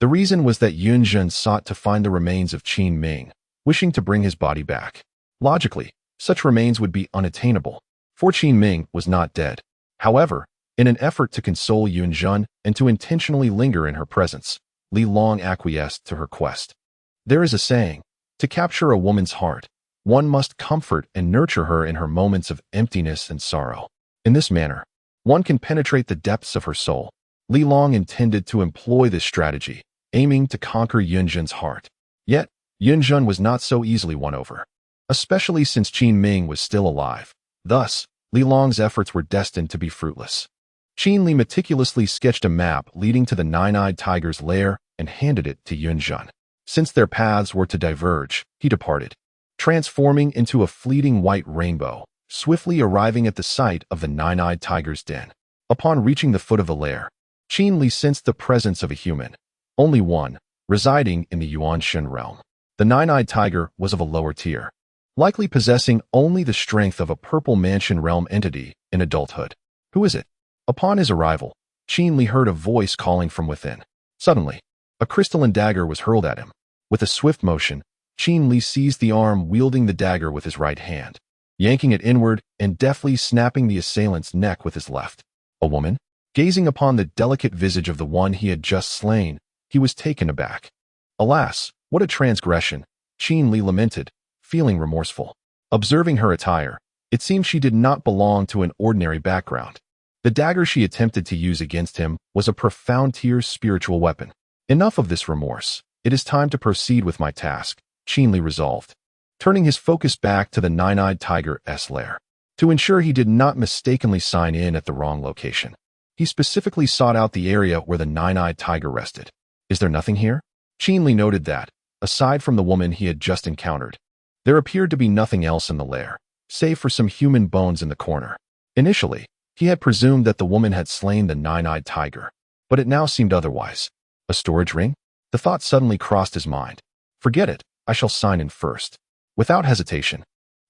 The reason was that Yun Zhen sought to find the remains of Qin Ming, wishing to bring his body back. Logically, such remains would be unattainable, for Qin Ming was not dead. However, in an effort to console Yun Zhen and to intentionally linger in her presence, Li Long acquiesced to her quest. There is a saying, to capture a woman's heart, one must comfort and nurture her in her moments of emptiness and sorrow. In this manner, one can penetrate the depths of her soul. Li Long intended to employ this strategy, aiming to conquer Yun Zhen's heart. Yet, Yun Zhen was not so easily won over, especially since Qin Ming was still alive. Thus, Li Long's efforts were destined to be fruitless. Qin Li meticulously sketched a map leading to the nine-eyed tiger's lair and handed it to Yun Zhen. Since their paths were to diverge, he departed, transforming into a fleeting white rainbow, swiftly arriving at the site of the nine-eyed tiger's den. Upon reaching the foot of the lair, Qin Li sensed the presence of a human, only one, residing in the Yuanshan realm. The nine-eyed tiger was of a lower tier, likely possessing only the strength of a purple mansion realm entity in adulthood. Who is it? Upon his arrival, Qin Li heard a voice calling from within. Suddenly, a crystalline dagger was hurled at him. With a swift motion, Qin Li seized the arm wielding the dagger with his right hand, yanking it inward and deftly snapping the assailant's neck with his left. A woman? Gazing upon the delicate visage of the one he had just slain, he was taken aback. Alas, what a transgression, Qin Li lamented, feeling remorseful. Observing her attire, it seemed she did not belong to an ordinary background. The dagger she attempted to use against him was a profound-tier spiritual weapon. Enough of this remorse. It is time to proceed with my task, Qin Li resolved, turning his focus back to the nine-eyed tiger's lair. To ensure he did not mistakenly sign in at the wrong location, he specifically sought out the area where the nine-eyed tiger rested. Is there nothing here? Qin Li noted that, aside from the woman he had just encountered, there appeared to be nothing else in the lair, save for some human bones in the corner. Initially, he had presumed that the woman had slain the nine-eyed tiger, but it now seemed otherwise. A storage ring? The thought suddenly crossed his mind. Forget it, I shall sign in first. Without hesitation,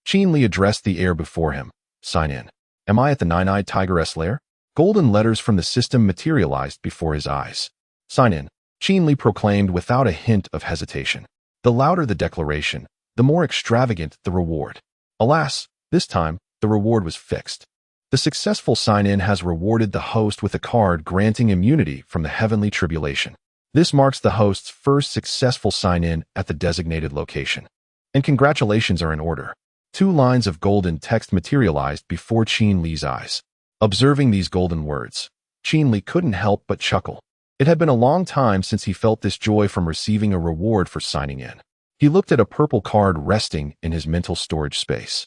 Qin Li addressed the air before him. Sign in. Am I at the Nine-Eyed Tigress lair? Golden letters from the system materialized before his eyes. Sign in, Qin Li proclaimed without a hint of hesitation. The louder the declaration, the more extravagant the reward. Alas, this time, the reward was fixed. The successful sign-in has rewarded the host with a card granting immunity from the heavenly tribulation. This marks the host's first successful sign-in at the designated location. And congratulations are in order. 2 lines of golden text materialized before Qin Li's eyes. Observing these golden words, Qin Li couldn't help but chuckle. It had been a long time since he felt this joy from receiving a reward for signing in. He looked at a purple card resting in his mental storage space,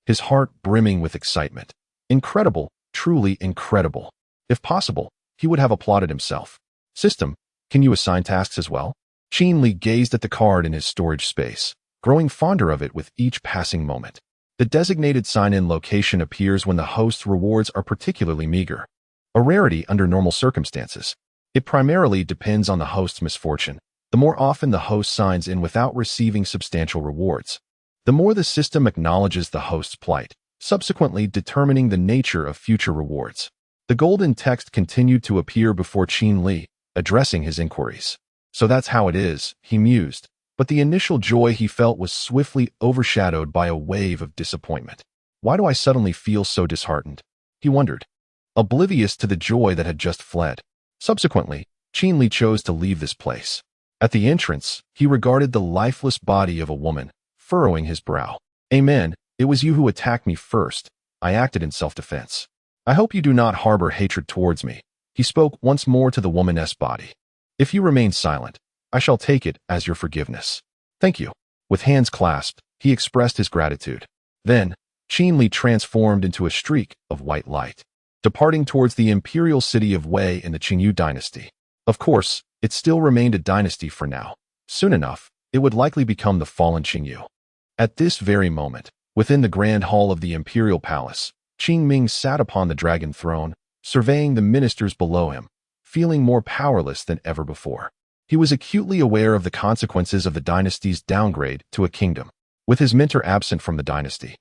his heart brimming with excitement. Incredible, truly incredible. If possible, he would have applauded himself. System, can you assign tasks as well? Qin Li gazed at the card in his storage space, growing fonder of it with each passing moment. The designated sign-in location appears when the host's rewards are particularly meager, a rarity under normal circumstances. It primarily depends on the host's misfortune. The more often the host signs in without receiving substantial rewards, the more the system acknowledges the host's plight, subsequently determining the nature of future rewards. The golden text continued to appear before Qin Li, addressing his inquiries. So that's how it is, he mused. But the initial joy he felt was swiftly overshadowed by a wave of disappointment. Why do I suddenly feel so disheartened? He wondered, oblivious to the joy that had just fled. Subsequently, Qin Li chose to leave this place. At the entrance, he regarded the lifeless body of a woman, furrowing his brow. Amen, it was you who attacked me first. I acted in self-defense. I hope you do not harbor hatred towards me. He spoke once more to the woman's body. If you remain silent, I shall take it as your forgiveness. Thank you. With hands clasped, he expressed his gratitude. Then, Qin Li transformed into a streak of white light, departing towards the imperial city of Wei in the Qingyu dynasty. Of course, it still remained a dynasty for now. Soon enough, it would likely become the fallen Qingyu. At this very moment, within the grand hall of the imperial palace, Qing Ming sat upon the dragon throne, surveying the ministers below him, feeling more powerless than ever before. He was acutely aware of the consequences of the dynasty's downgrade to a kingdom. With his mentor absent from the dynasty,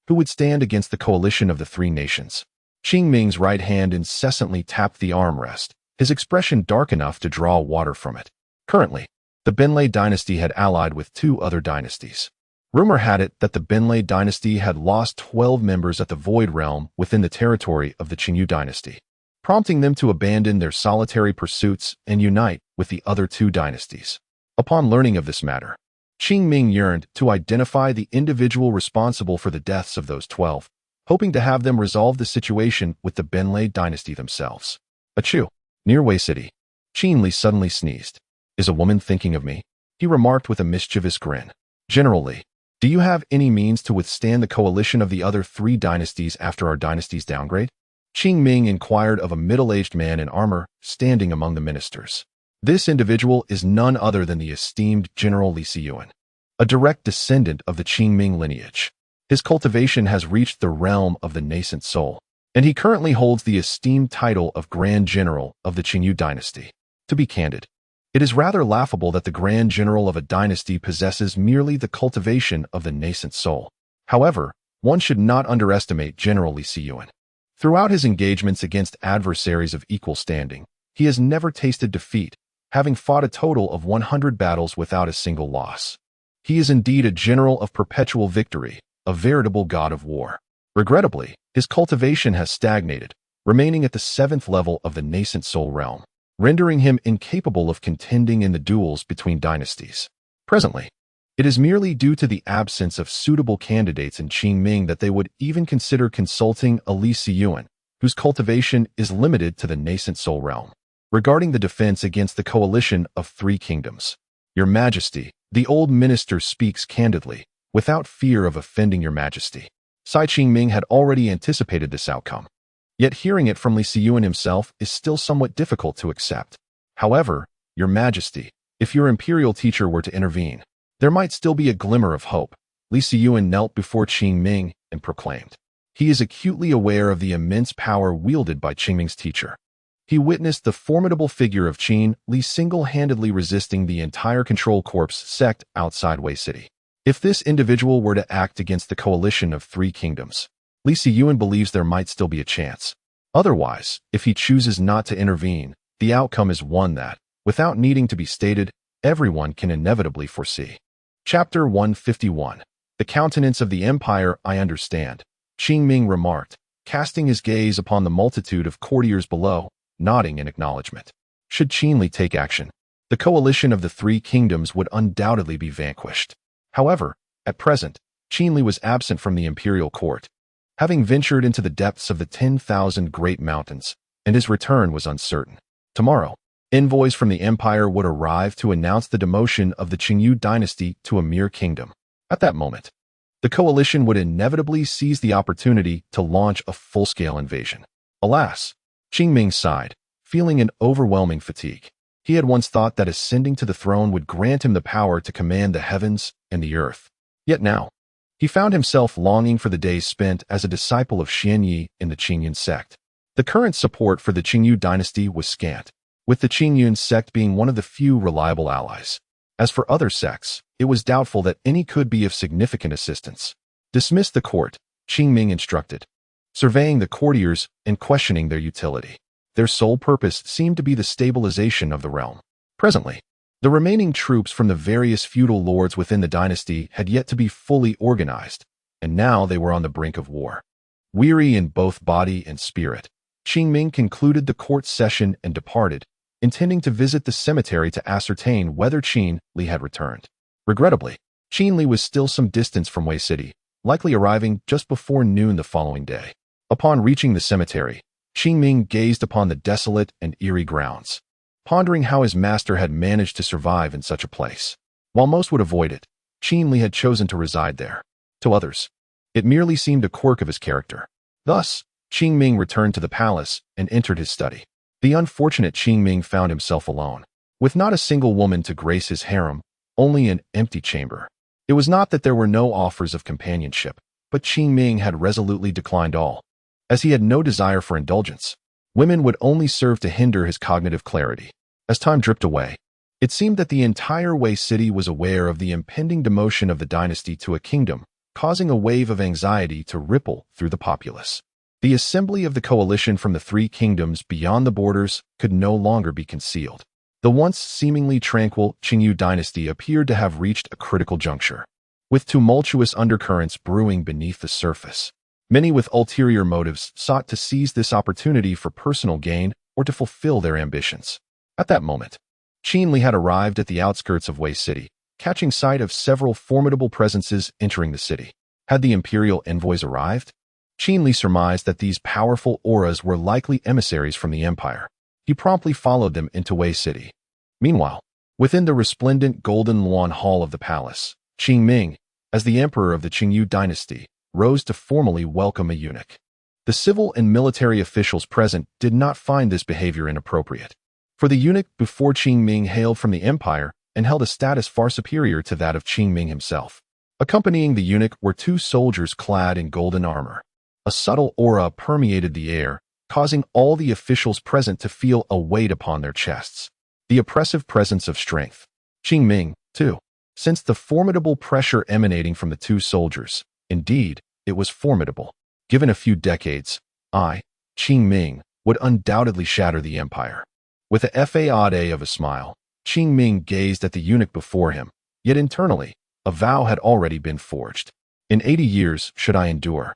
who would stand against the coalition of the 3 nations? Qing Ming's right hand incessantly tapped the armrest, his expression dark enough to draw water from it. Currently, the Benlei dynasty had allied with 2 other dynasties. Rumor had it that the Benlei dynasty had lost 12 members at the Void Realm within the territory of the Qingyu dynasty, prompting them to abandon their solitary pursuits and unite with the other 2 dynasties. Upon learning of this matter, Qing Ming yearned to identify the individual responsible for the deaths of those 12, hoping to have them resolve the situation with the Benlei dynasty themselves. Achoo! Near Wei City, Qin Li suddenly sneezed. Is a woman thinking of me? He remarked with a mischievous grin. General Li, do you have any means to withstand the coalition of the other 3 dynasties after our dynasty's downgrade? Qing Ming inquired of a middle-aged man in armor standing among the ministers. This individual is none other than the esteemed General Li Siyuan, a direct descendant of the Qing Ming lineage. His cultivation has reached the realm of the nascent soul, and he currently holds the esteemed title of Grand General of the Qingyu dynasty. To be candid, it is rather laughable that the Grand General of a dynasty possesses merely the cultivation of the nascent soul. However, one should not underestimate General Li Siyuan. Throughout his engagements against adversaries of equal standing, he has never tasted defeat, having fought a total of 100 battles without a single loss. He is indeed a general of perpetual victory, a veritable god of war. Regrettably, his cultivation has stagnated, remaining at the 7th level of the nascent soul realm, rendering him incapable of contending in the duels between dynasties. Presently, it is merely due to the absence of suitable candidates in Qing Ming that they would even consider consulting a Li Siyuan, whose cultivation is limited to the nascent soul realm. Regarding the defense against the coalition of 3 kingdoms, Your Majesty, the old minister speaks candidly, without fear of offending Your Majesty. Sai Qingming had already anticipated this outcome. Yet hearing it from Li Siyuan himself is still somewhat difficult to accept. However, Your Majesty, if your imperial teacher were to intervene, there might still be a glimmer of hope. Li Siyuan knelt before Qingming and proclaimed. He is acutely aware of the immense power wielded by Qingming's teacher. He witnessed the formidable figure of Qin Li single-handedly resisting the entire Control Corps sect outside Wei City. If this individual were to act against the coalition of three kingdoms, Li Siyuan believes there might still be a chance. Otherwise, if he chooses not to intervene, the outcome is one that, without needing to be stated, everyone can inevitably foresee. Chapter 151. The Countenance of the Empire. I understand, Qing Ming remarked, casting his gaze upon the multitude of courtiers below, nodding in acknowledgement. Should Qin Li take action, the coalition of the three kingdoms would undoubtedly be vanquished. However, at present, Qin Li was absent from the imperial court, having ventured into the depths of the 10,000 great mountains, and his return was uncertain. Tomorrow, envoys from the empire would arrive to announce the demotion of the Qingyu dynasty to a mere kingdom. At that moment, the coalition would inevitably seize the opportunity to launch a full-scale invasion. Alas, Qing Ming sighed, feeling an overwhelming fatigue. He had once thought that ascending to the throne would grant him the power to command the heavens and the earth. Yet now, he found himself longing for the days spent as a disciple of Xian Yi in the Qingyun sect. The current support for the Qingyu dynasty was scant, with the Qingyun sect being one of the few reliable allies. As for other sects, it was doubtful that any could be of significant assistance. Dismiss the court, Qing Ming instructed, surveying the courtiers and questioning their utility. Their sole purpose seemed to be the stabilization of the realm. Presently, the remaining troops from the various feudal lords within the dynasty had yet to be fully organized, and now they were on the brink of war. Weary in both body and spirit, Qing Ming concluded the court session and departed, intending to visit the cemetery to ascertain whether Qin Li had returned. Regrettably, Qin Li was still some distance from Wei City, likely arriving just before noon the following day. Upon reaching the cemetery, Qing Ming gazed upon the desolate and eerie grounds, pondering how his master had managed to survive in such a place. While most would avoid it, Qin Li had chosen to reside there. To others, it merely seemed a quirk of his character. Thus, Qing Ming returned to the palace and entered his study. The unfortunate Qing Ming found himself alone, with not a single woman to grace his harem, only an empty chamber. It was not that there were no offers of companionship, but Qing Ming had resolutely declined all, as he had no desire for indulgence. Women would only serve to hinder his cognitive clarity. As time dripped away, it seemed that the entire Wei City was aware of the impending demotion of the dynasty to a kingdom, causing a wave of anxiety to ripple through the populace. The assembly of the coalition from the three kingdoms beyond the borders could no longer be concealed. The once seemingly tranquil Qingyu dynasty appeared to have reached a critical juncture, with tumultuous undercurrents brewing beneath the surface. Many with ulterior motives sought to seize this opportunity for personal gain or to fulfill their ambitions. At that moment, Qin Li had arrived at the outskirts of Wei City, catching sight of several formidable presences entering the city. Had the imperial envoys arrived? Qin Li surmised that these powerful auras were likely emissaries from the empire. He promptly followed them into Wei City. Meanwhile, within the resplendent golden Luan hall of the palace, Qing Ming, as the emperor of the Qingyu dynasty, rose to formally welcome a eunuch. The civil and military officials present did not find this behavior inappropriate, for the eunuch before Qing Ming hailed from the empire and held a status far superior to that of Qing Ming himself. Accompanying the eunuch were two soldiers clad in golden armor. A subtle aura permeated the air, causing all the officials present to feel a weight upon their chests. The oppressive presence of strength. Qing Ming, too, sensed the formidable pressure emanating from the two soldiers. Indeed, it was formidable. Given a few decades, Qing Ming, would undoubtedly shatter the empire. With a facade of a smile, Qing Ming gazed at the eunuch before him, yet internally, a vow had already been forged. In 80 years, should I endure,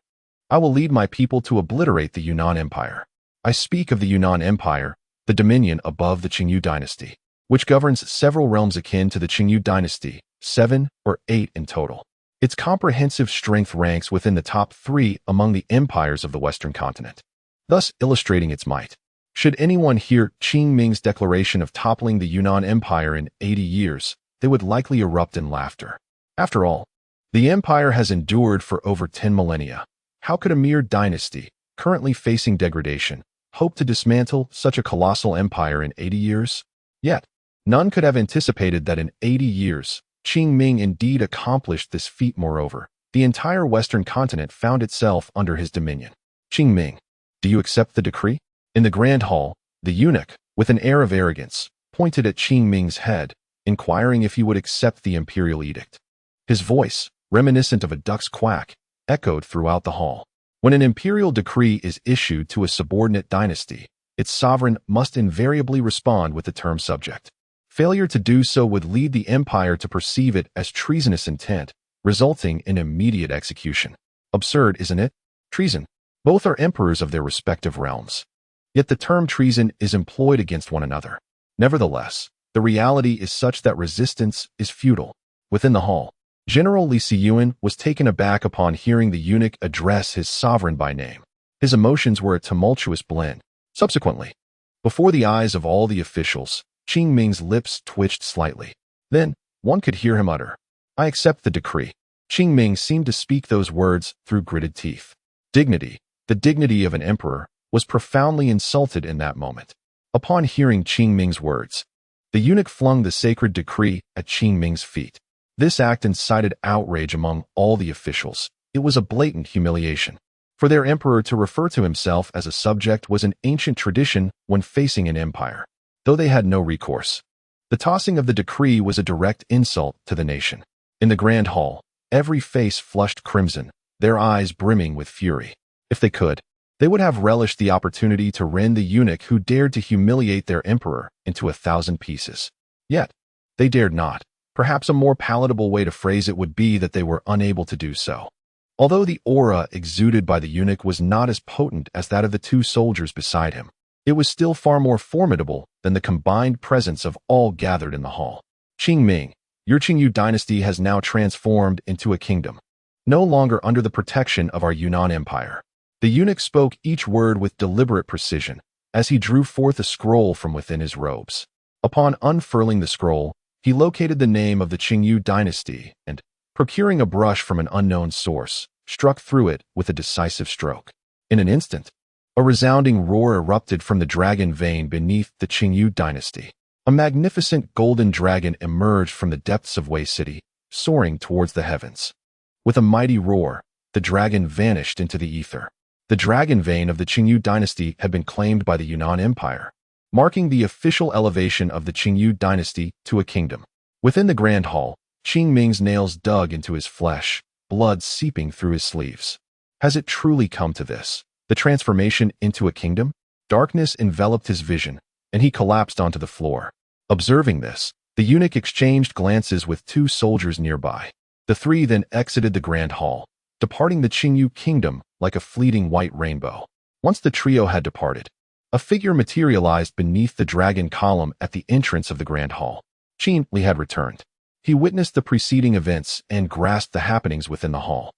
I will lead my people to obliterate the Yunnan Empire. I speak of the Yunnan Empire, the dominion above the Qingyu dynasty, which governs several realms akin to the Qingyu dynasty, 7 or 8 in total. Its comprehensive strength ranks within the top 3 among the empires of the Western continent, thus illustrating its might. Should anyone hear Qing Ming's declaration of toppling the Yunnan Empire in 80 years, they would likely erupt in laughter. After all, the empire has endured for over 10 millennia. How could a mere dynasty, currently facing degradation, hope to dismantle such a colossal empire in 80 years? Yet, none could have anticipated that in 80 years, Qing Ming indeed accomplished this feat. Moreover, the entire Western continent found itself under his dominion. Qing Ming, do you accept the decree? In the grand hall, the eunuch, with an air of arrogance, pointed at Qing Ming's head, inquiring if he would accept the imperial edict. His voice, reminiscent of a duck's quack, echoed throughout the hall. When an imperial decree is issued to a subordinate dynasty, its sovereign must invariably respond with the term subject. Failure to do so would lead the empire to perceive it as treasonous intent, resulting in immediate execution. Absurd, isn't it? Treason. Both are emperors of their respective realms. Yet the term treason is employed against one another. Nevertheless, the reality is such that resistance is futile. Within the hall, General Li Siyuan was taken aback upon hearing the eunuch address his sovereign by name. His emotions were a tumultuous blend. Subsequently, before the eyes of all the officials, Qing Ming's lips twitched slightly. Then, one could hear him utter, "I accept the decree." Qing Ming seemed to speak those words through gritted teeth. Dignity, the dignity of an emperor, was profoundly insulted in that moment. Upon hearing Qing Ming's words, the eunuch flung the sacred decree at Qing Ming's feet. This act incited outrage among all the officials. It was a blatant humiliation. For their emperor to refer to himself as a subject was an ancient tradition when facing an empire, though they had no recourse. The tossing of the decree was a direct insult to the nation. In the grand hall, every face flushed crimson, their eyes brimming with fury. If they could, they would have relished the opportunity to rend the eunuch who dared to humiliate their emperor into 1,000 pieces. Yet, they dared not. Perhaps a more palatable way to phrase it would be that they were unable to do so. Although the aura exuded by the eunuch was not as potent as that of the two soldiers beside him, it was still far more formidable than the combined presence of all gathered in the hall. Qing Ming, your Qingyu dynasty has now transformed into a kingdom, no longer under the protection of our Yunnan Empire. The eunuch spoke each word with deliberate precision as he drew forth a scroll from within his robes. Upon unfurling the scroll, he located the name of the Qingyu dynasty and, procuring a brush from an unknown source, struck through it with a decisive stroke. In an instant, a resounding roar erupted from the dragon vein beneath the Qingyu dynasty. A magnificent golden dragon emerged from the depths of Wei City, soaring towards the heavens. With a mighty roar, the dragon vanished into the ether. The dragon vein of the Qingyu dynasty had been claimed by the Yunnan Empire, marking the official elevation of the Qingyu dynasty to a kingdom. Within the grand hall, Qing Ming's nails dug into his flesh, blood seeping through his sleeves. Has it truly come to this? The transformation into a kingdom? Darkness enveloped his vision, and he collapsed onto the floor. Observing this, the eunuch exchanged glances with two soldiers nearby. The three then exited the grand hall, departing the Qingyu kingdom like a fleeting white rainbow. Once the trio had departed, a figure materialized beneath the dragon column at the entrance of the grand hall. Qin Li had returned. He witnessed the preceding events and grasped the happenings within the hall.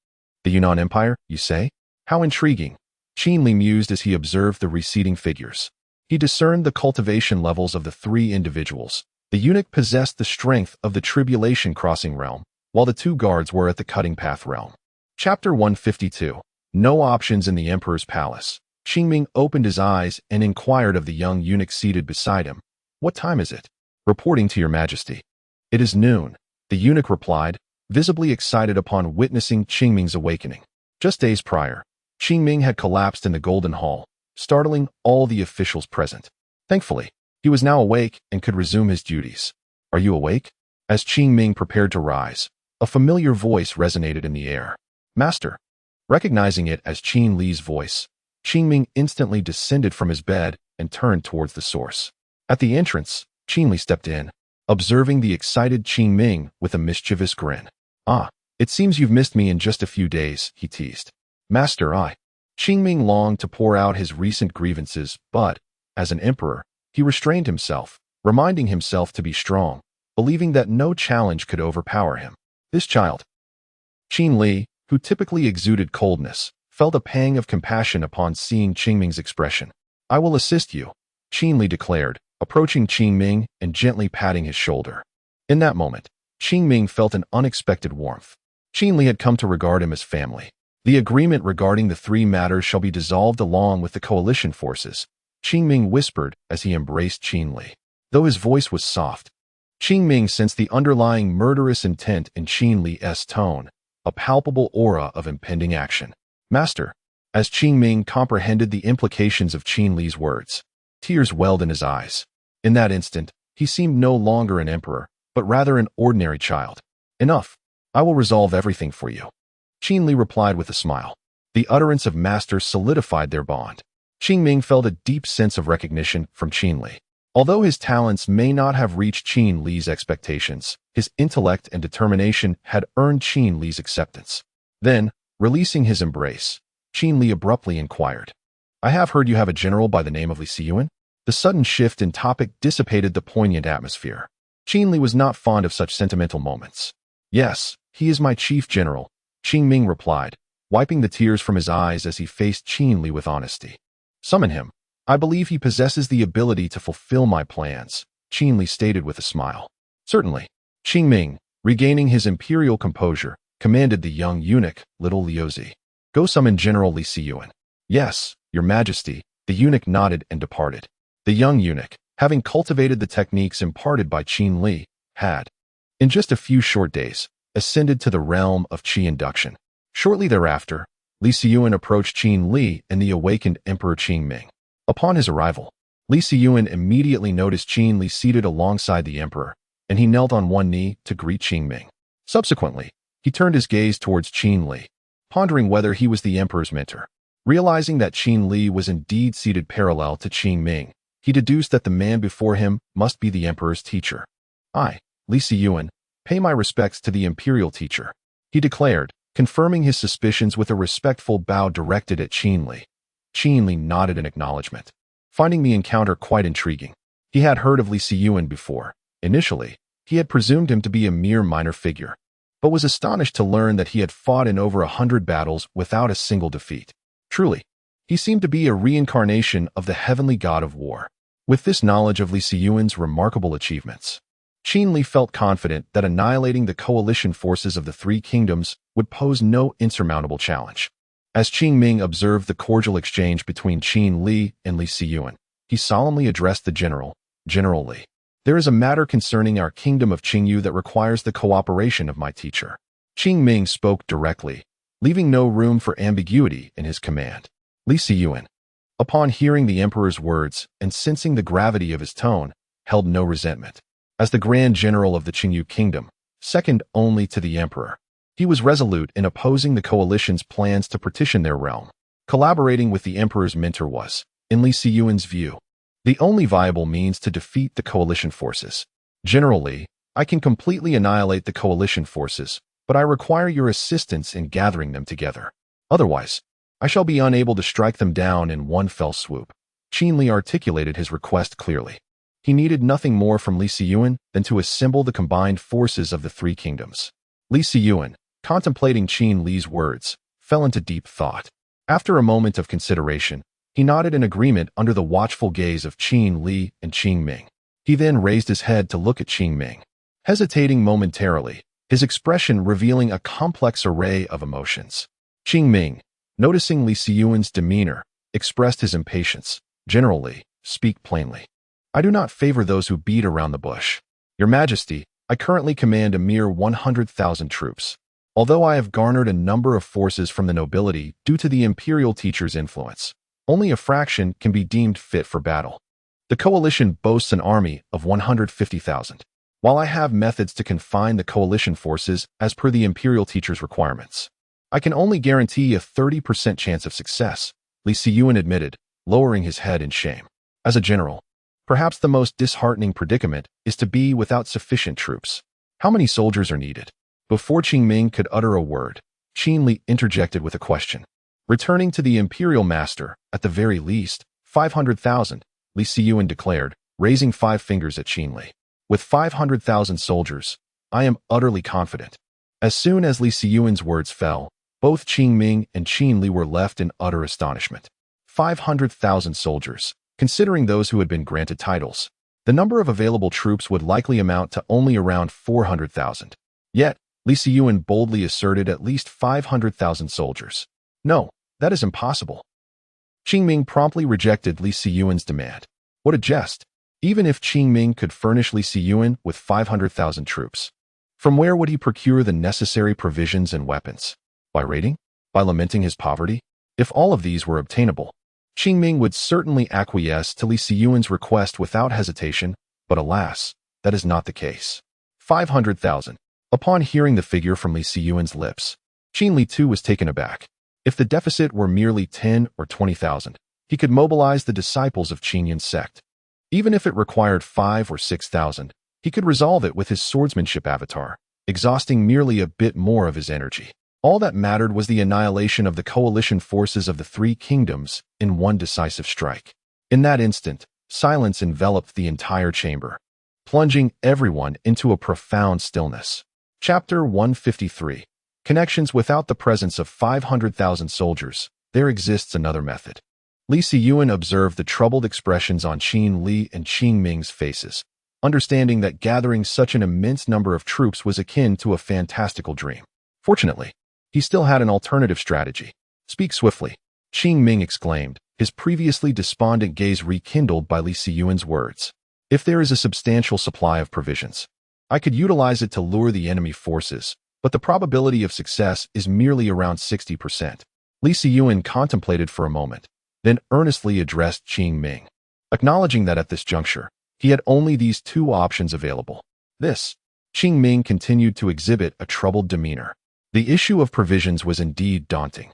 The Yunnan Empire, you say? How intriguing. Qin Li mused as he observed the receding figures. He discerned the cultivation levels of the three individuals. The eunuch possessed the strength of the tribulation crossing realm, while the two guards were at the cutting path realm. Chapter 152. No options in the emperor's palace. Qing Ming opened his eyes and inquired of the young eunuch seated beside him. What time is it? Reporting to your majesty. It is noon, the eunuch replied, visibly excited upon witnessing Qing Ming's awakening. Just days prior, Qing Ming had collapsed in the Golden Hall, startling all the officials present. Thankfully, he was now awake and could resume his duties. Are you awake? As Qing Ming prepared to rise, a familiar voice resonated in the air. Master. Recognizing it as Qin Li's voice, Qing Ming instantly descended from his bed and turned towards the source. At the entrance, Qin Li stepped in, observing the excited Qing Ming with a mischievous grin. Ah, it seems you've missed me in just a few days, he teased. Master, Qing Ming longed to pour out his recent grievances, but, as an emperor, he restrained himself, reminding himself to be strong, believing that no challenge could overpower him. This child, Qin Li, who typically exuded coldness, felt a pang of compassion upon seeing Qing Ming's expression. I will assist you, Qin Li declared, approaching Qing Ming and gently patting his shoulder. In that moment, Qing Ming felt an unexpected warmth. Qin Li had come to regard him as family. The agreement regarding the three matters shall be dissolved along with the coalition forces, Qing Ming whispered as he embraced Qin Li. Though his voice was soft, Qing Ming sensed the underlying murderous intent in Qin Li's tone, a palpable aura of impending action. Master, as Qing Ming comprehended the implications of Qin Li's words, tears welled in his eyes. In that instant, he seemed no longer an emperor, but rather an ordinary child. Enough. I will resolve everything for you. Qin Li replied with a smile. The utterance of master solidified their bond. Qing Ming felt a deep sense of recognition from Qin Li. Although his talents may not have reached Qin Li's expectations, his intellect and determination had earned Qin Li's acceptance. Then, releasing his embrace, Qin Li abruptly inquired, I have heard you have a general by the name of Li Siyuan? The sudden shift in topic dissipated the poignant atmosphere. Qin Li was not fond of such sentimental moments. Yes, he is my chief general, Qing Ming replied, wiping the tears from his eyes as he faced Qin Li with honesty. Summon him. I believe he possesses the ability to fulfill my plans, Qin Li stated with a smile. Certainly. Qing Ming, regaining his imperial composure, commanded the young eunuch, little Liuzi. Go summon General Li Siyuan. Yes, your majesty, the eunuch nodded and departed. The young eunuch, having cultivated the techniques imparted by Qin Li, had, in just a few short days, ascended to the realm of Qi induction. Shortly thereafter, Li Siyuan approached Qin Li and the awakened Emperor Qing Ming. Upon his arrival, Li Siyuan immediately noticed Qin Li seated alongside the emperor, and he knelt on one knee to greet Qing Ming. Subsequently, he turned his gaze towards Qin Li, pondering whether he was the emperor's mentor. Realizing that Qin Li was indeed seated parallel to Qing Ming, he deduced that the man before him must be the emperor's teacher. I, Li Siyuan, pay my respects to the imperial teacher, he declared, confirming his suspicions with a respectful bow directed at Qin Li. Qin Li nodded in acknowledgement, finding the encounter quite intriguing. He had heard of Li Siyuan before. Initially, he had presumed him to be a mere minor figure, but was astonished to learn that he had fought in over 100 battles without a single defeat. Truly, he seemed to be a reincarnation of the heavenly god of war. With this knowledge of Li Siyuan's remarkable achievements, Qin Li felt confident that annihilating the coalition forces of the Three Kingdoms would pose no insurmountable challenge. As Qing Ming observed the cordial exchange between Qin Li and Li Siyuan, he solemnly addressed the general, General Li. There is a matter concerning our kingdom of Qingyu that requires the cooperation of my teacher. Qing Ming spoke directly, leaving no room for ambiguity in his command. Li Siyuan, upon hearing the emperor's words and sensing the gravity of his tone, held no resentment. As the grand general of the Qingyu kingdom, second only to the emperor, he was resolute in opposing the coalition's plans to partition their realm. Collaborating with the emperor's mentor was, in Li Siyuan's view, the only viable means to defeat the coalition forces. General Li, I can completely annihilate the coalition forces, but I require your assistance in gathering them together. Otherwise, I shall be unable to strike them down in one fell swoop. Qin Li articulated his request clearly. He needed nothing more from Li Siyuan than to assemble the combined forces of the Three Kingdoms. Li Siyuan, contemplating Qin Li's words, fell into deep thought. After a moment of consideration, he nodded in agreement under the watchful gaze of Qin Li and Qing Ming. He then raised his head to look at Qing Ming, hesitating momentarily, his expression revealing a complex array of emotions. Qing Ming, noticing Li Siyuan's demeanor, expressed his impatience. General Li, speak plainly. I do not favor those who beat around the bush. Your Majesty, I currently command a mere 100,000 troops. Although I have garnered a number of forces from the nobility due to the imperial teacher's influence, only a fraction can be deemed fit for battle. The coalition boasts an army of 150,000. While I have methods to confine the coalition forces as per the imperial teacher's requirements, I can only guarantee a 30% chance of success, Li Siyuan admitted, lowering his head in shame. As a general, perhaps the most disheartening predicament is to be without sufficient troops. How many soldiers are needed? Before Qing Ming could utter a word, Qin Li interjected with a question. Returning to the imperial master, at the very least, 500,000, Li Siyuan declared, raising 5 fingers at Qin Li. With 500,000 soldiers, I am utterly confident. As soon as Li Siyuan's words fell, both Qing Ming and Qin Li were left in utter astonishment. 500,000 soldiers, considering those who had been granted titles. The number of available troops would likely amount to only around 400,000. Yet, Li Siyuan boldly asserted at least 500,000 soldiers. No, that is impossible. Qing Ming promptly rejected Li Siyuan's demand. What a jest! Even if Qing Ming could furnish Li Siyuan with 500,000 troops, from where would he procure the necessary provisions and weapons? By raiding? By lamenting his poverty? If all of these were obtainable, Qing Ming would certainly acquiesce to Li Siyuan's request without hesitation, but alas, that is not the case. 500,000. Upon hearing the figure from Li Siyuan's lips, Qin Li too was taken aback. If the deficit were merely 10 or 20,000, he could mobilize the disciples of Qin Yun's sect. Even if it required 5 or 6,000, he could resolve it with his swordsmanship avatar, exhausting merely a bit more of his energy. All that mattered was the annihilation of the coalition forces of the three kingdoms in one decisive strike. In that instant, silence enveloped the entire chamber, plunging everyone into a profound stillness. Chapter 153. Connections without the presence of 500,000 soldiers. There exists another method. Li Siyuan observed the troubled expressions on Qin Li and Qing Ming's faces, understanding that gathering such an immense number of troops was akin to a fantastical dream. Fortunately, he still had an alternative strategy. Speak swiftly, Qing Ming exclaimed, his previously despondent gaze rekindled by Li Siyuan's words. If there is a substantial supply of provisions, I could utilize it to lure the enemy forces, but the probability of success is merely around 60%. Li Siyuan contemplated for a moment, then earnestly addressed Qing Ming, acknowledging that at this juncture, he had only these two options available. Qing Ming continued to exhibit a troubled demeanor. The issue of provisions was indeed daunting.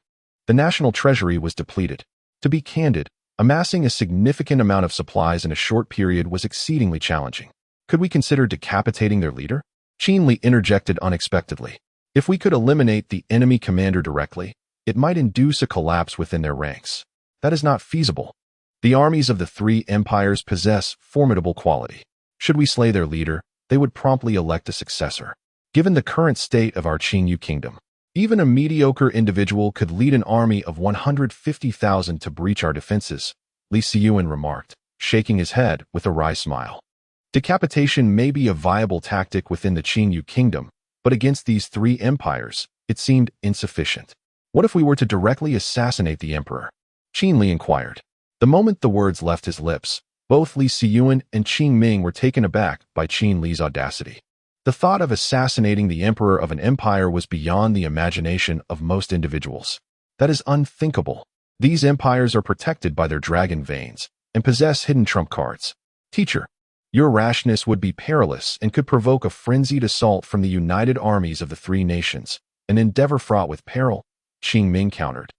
The national treasury was depleted. To be candid, amassing a significant amount of supplies in a short period was exceedingly challenging. Could we consider decapitating their leader? Qin Li interjected unexpectedly. If we could eliminate the enemy commander directly, it might induce a collapse within their ranks. That is not feasible. The armies of the three empires possess formidable quality. Should we slay their leader, they would promptly elect a successor. Given the current state of our Qingyu kingdom, even a mediocre individual could lead an army of 150,000 to breach our defenses, Li Siyuan remarked, shaking his head with a wry smile. Decapitation may be a viable tactic within the Qingyu kingdom, but against these three empires, it seemed insufficient. What if we were to directly assassinate the emperor? Qin Li inquired. The moment the words left his lips, both Li Siyuan and Qing Ming were taken aback by Qin Li's audacity. The thought of assassinating the emperor of an empire was beyond the imagination of most individuals. That is unthinkable. These empires are protected by their dragon veins and possess hidden trump cards. Teacher, your rashness would be perilous and could provoke a frenzied assault from the united armies of the three nations, an endeavor fraught with peril, Qing Ming countered.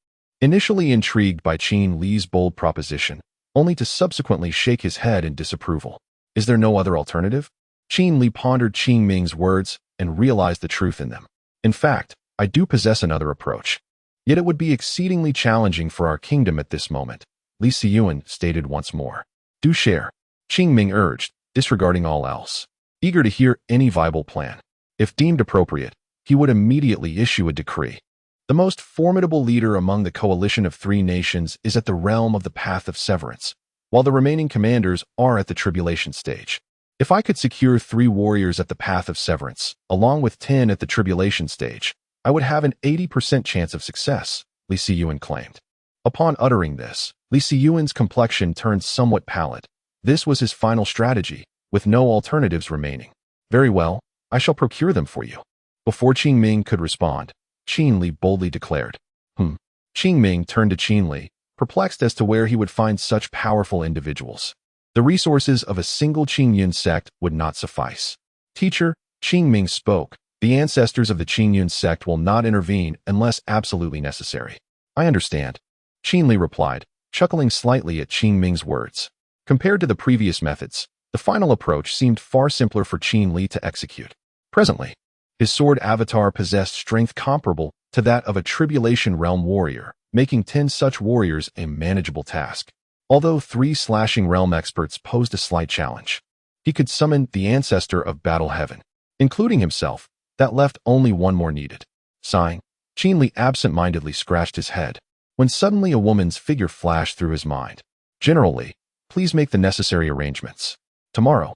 Initially intrigued by Qin Li's bold proposition, only to subsequently shake his head in disapproval. Is there no other alternative? Qin Li pondered Qing Ming's words and realized the truth in them. In fact, I do possess another approach. Yet it would be exceedingly challenging for our kingdom at this moment, Li Siyuan stated once more. Do share, Qing Ming urged, disregarding all else. Eager to hear any viable plan. If deemed appropriate, he would immediately issue a decree. The most formidable leader among the coalition of three nations is at the realm of the Path of Severance, while the remaining commanders are at the tribulation stage. If I could secure 3 warriors at the Path of Severance, along with 10 at the tribulation stage, I would have an 80% chance of success, Li Siyuan claimed. Upon uttering this, Li Siyuan's complexion turned somewhat pallid. This was his final strategy, with no alternatives remaining. Very well, I shall procure them for you. Before Qing Ming could respond, Qin Li boldly declared. Qing Ming turned to Qin Li, perplexed as to where he would find such powerful individuals. The resources of a single Qingyun sect would not suffice. Teacher, Qing Ming spoke, the ancestors of the Qingyun sect will not intervene unless absolutely necessary. I understand, Qin Li replied, chuckling slightly at Qing Ming's words. Compared to the previous methods, the final approach seemed far simpler for Qin Li to execute. Presently, his sword avatar possessed strength comparable to that of a Tribulation Realm warrior, making 10 such warriors a manageable task. Although 3 Slashing Realm experts posed a slight challenge, he could summon the ancestor of Battle Heaven, including himself. That left only one more needed. Sighing, Qin Li absent-mindedly scratched his head, when suddenly a woman's figure flashed through his mind. General Li, please make the necessary arrangements. Tomorrow,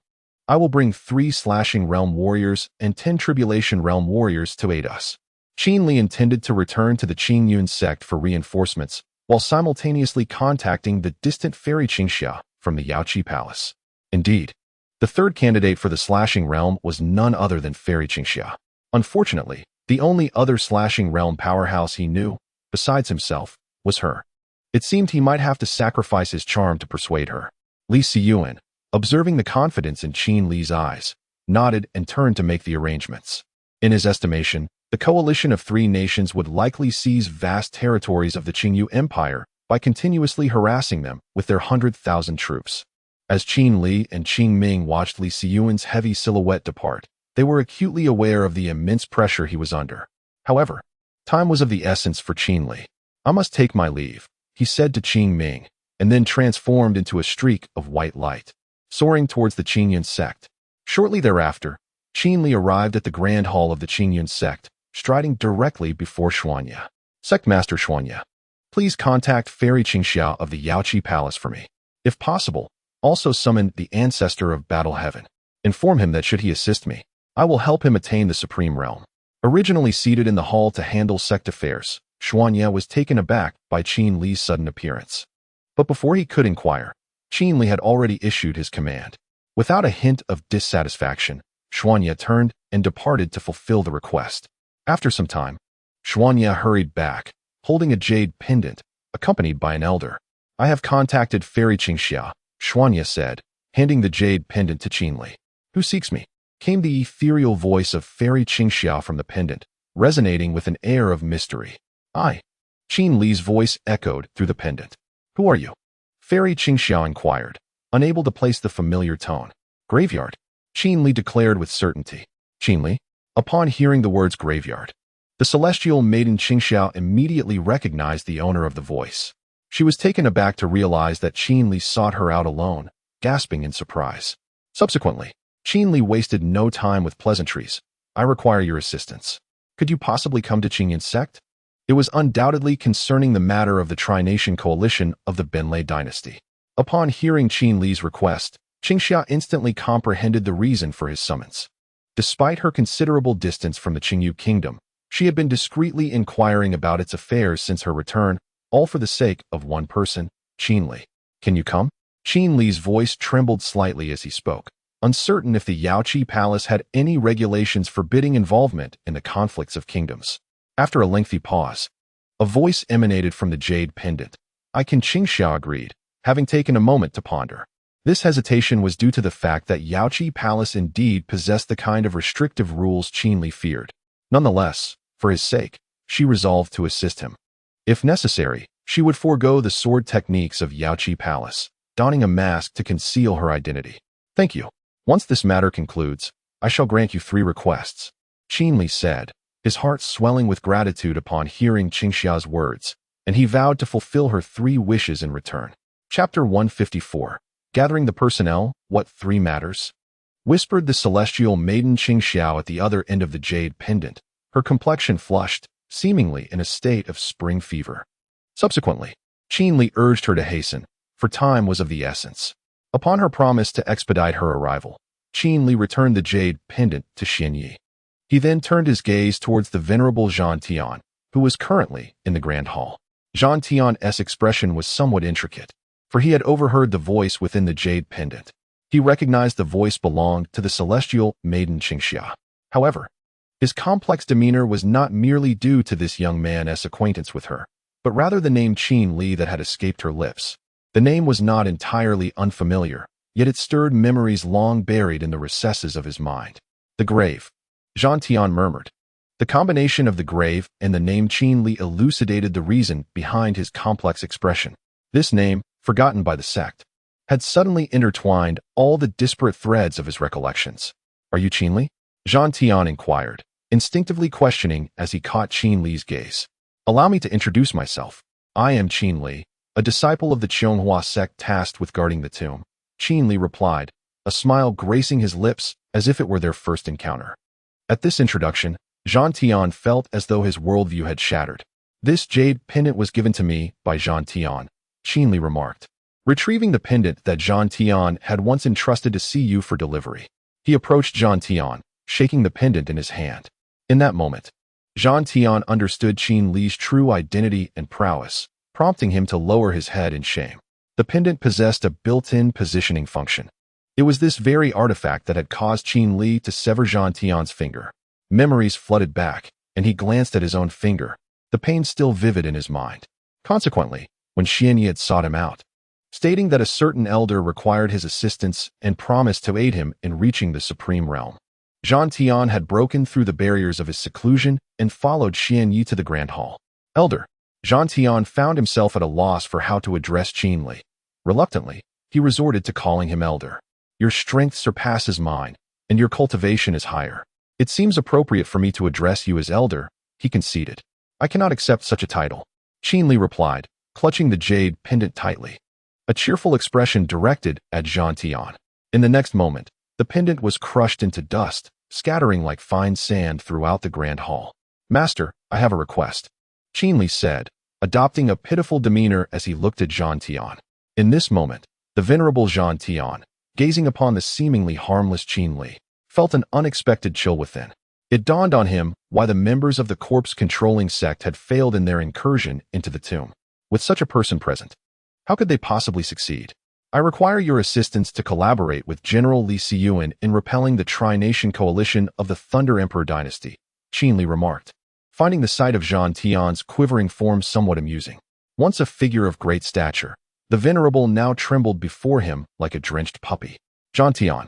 I will bring 3 Slashing Realm warriors and 10 Tribulation Realm warriors to aid us. Qin Li intended to return to the Qingyun sect for reinforcements, while simultaneously contacting the distant fairy Qingxia from the Yaoqi Palace. Indeed, the third candidate for the Slashing Realm was none other than Fairy Qingxia. Unfortunately, the only other Slashing Realm powerhouse he knew, besides himself, was her. It seemed he might have to sacrifice his charm to persuade her. Li Siyuan, observing the confidence in Qin Li's eyes, nodded and turned to make the arrangements. In his estimation, the coalition of three nations would likely seize vast territories of the Qingyu Empire by continuously harassing them with their 100,000 troops. As Qin Li and Qing Ming watched Li Siyuan's heavy silhouette depart, they were acutely aware of the immense pressure he was under. However, time was of the essence for Qin Li. "I must take my leave," he said to Qing Ming, and then transformed into a streak of white light, soaring towards the Qingyun sect. Shortly thereafter, Qin Li arrived at the Grand Hall of the Qingyun sect, striding directly before Xuanya. "Sectmaster Xuanya, please contact Fairy Qingxia of the Yaoqi Palace for me. If possible, also summon the ancestor of Battle Heaven. Inform him that should he assist me, I will help him attain the Supreme Realm." Originally seated in the hall to handle sect affairs, Xuanya was taken aback by Qin Li's sudden appearance. But before he could inquire, Qin Li had already issued his command. Without a hint of dissatisfaction, Xuanya turned and departed to fulfill the request. After some time, Xuanya hurried back, holding a jade pendant, accompanied by an elder. "I have contacted Fairy Qingxia," Xuanya said, handing the jade pendant to Qin Li. "Who seeks me?" came the ethereal voice of Fairy Qingxia from the pendant, resonating with an air of mystery. "I." Qin Li's voice echoed through the pendant. "Who are you?" Fairy Qingxia inquired, unable to place the familiar tone. "Graveyard," Qin Li declared with certainty. "Qin Li?" Upon hearing the words graveyard, the celestial maiden Qingxia immediately recognized the owner of the voice. She was taken aback to realize that Qin Li sought her out alone, gasping in surprise. Subsequently, Qin Li wasted no time with pleasantries. "I require your assistance. Could you possibly come to Qingyun sect?" It was undoubtedly concerning the matter of the Tri-Nation coalition of the Benlei dynasty. Upon hearing Qin Li's request, Qingxia instantly comprehended the reason for his summons. Despite her considerable distance from the Qingyu kingdom, she had been discreetly inquiring about its affairs since her return, all for the sake of one person, Qin Li. "Can you come?" Qin Li's voice trembled slightly as he spoke, uncertain if the Yaoqi Palace had any regulations forbidding involvement in the conflicts of kingdoms. After a lengthy pause, a voice emanated from the jade pendant. "I can," Qingxia agreed, having taken a moment to ponder. This hesitation was due to the fact that Yaoqi Palace indeed possessed the kind of restrictive rules Qin Li feared. Nonetheless, for his sake, she resolved to assist him. If necessary, she would forego the sword techniques of Yaoqi Palace, donning a mask to conceal her identity. "Thank you. Once this matter concludes, I shall grant you 3 requests," Qin Li said, his heart swelling with gratitude upon hearing Qingxia's words, and he vowed to fulfill her 3 wishes in return. Chapter 154. Gathering the personnel, what 3 matters? Whispered the celestial maiden Qingxia at the other end of the jade pendant, her complexion flushed, seemingly in a state of spring fever. Subsequently, Qin Li urged her to hasten, for time was of the essence. Upon her promise to expedite her arrival, Qin Li returned the jade pendant to Xian Yi. He then turned his gaze towards the venerable Zhang Tian, who was currently in the Grand Hall. Zhang Tian's expression was somewhat intricate, for he had overheard the voice within the jade pendant. He recognized the voice belonged to the celestial maiden Qingxia. However, his complex demeanor was not merely due to this young man's acquaintance with her, but rather the name Qin Li that had escaped her lips. The name was not entirely unfamiliar, yet it stirred memories long buried in the recesses of his mind. "The grave," Zhang Tian murmured. The combination of the grave and the name Qin Li elucidated the reason behind his complex expression. This name, forgotten by the sect, had suddenly intertwined all the disparate threads of his recollections. "Are you Qin Li?" Zhang Tian inquired, instinctively questioning as he caught Qin Li's gaze. "Allow me to introduce myself. I am Qin Li, a disciple of the Qianghua sect tasked with guarding the tomb," Qin Li replied, a smile gracing his lips as if it were their first encounter. At this introduction, Zhang Tian felt as though his worldview had shattered. "This jade pendant was given to me by Zhang Tian," Qin Li remarked, retrieving the pendant that Zhang Tian had once entrusted to see you for delivery. He approached Zhang Tian, shaking the pendant in his hand. In that moment, Zhang Tian understood Qin Li's true identity and prowess, prompting him to lower his head in shame. The pendant possessed a built-in positioning function. It was this very artifact that had caused Qin Li to sever Zhang Tian's finger. Memories flooded back, and he glanced at his own finger, the pain still vivid in his mind. Consequently, when Xian Yi had sought him out, stating that a certain elder required his assistance and promised to aid him in reaching the Supreme Realm, Zhang Tian had broken through the barriers of his seclusion and followed Xian Yi to the Grand Hall. Elder. Zhang Tian found himself at a loss for how to address Qin Li. Reluctantly, he resorted to calling him Elder. Your strength surpasses mine, and your cultivation is higher. It seems appropriate for me to address you as Elder, he conceded. I cannot accept such a title, Qin Li replied, clutching the jade pendant tightly. A cheerful expression directed at Zhang Tian. In the next moment, the pendant was crushed into dust, scattering like fine sand throughout the Grand Hall. Master, I have a request, Qin Li said, adopting a pitiful demeanor as he looked at Zhang Tian. In this moment, the venerable Zhang Tian, gazing upon the seemingly harmless Qin Li, felt an unexpected chill within. It dawned on him why the members of the corpse-controlling sect had failed in their incursion into the tomb. With such a person present, how could they possibly succeed? I require your assistance to collaborate with General Li Siyuan in repelling the Tri-Nation coalition of the Thunder Emperor dynasty, Qin Li remarked, finding the sight of Zhang Tian's quivering form somewhat amusing. Once a figure of great stature, the venerable now trembled before him like a drenched puppy. Zhang Tian,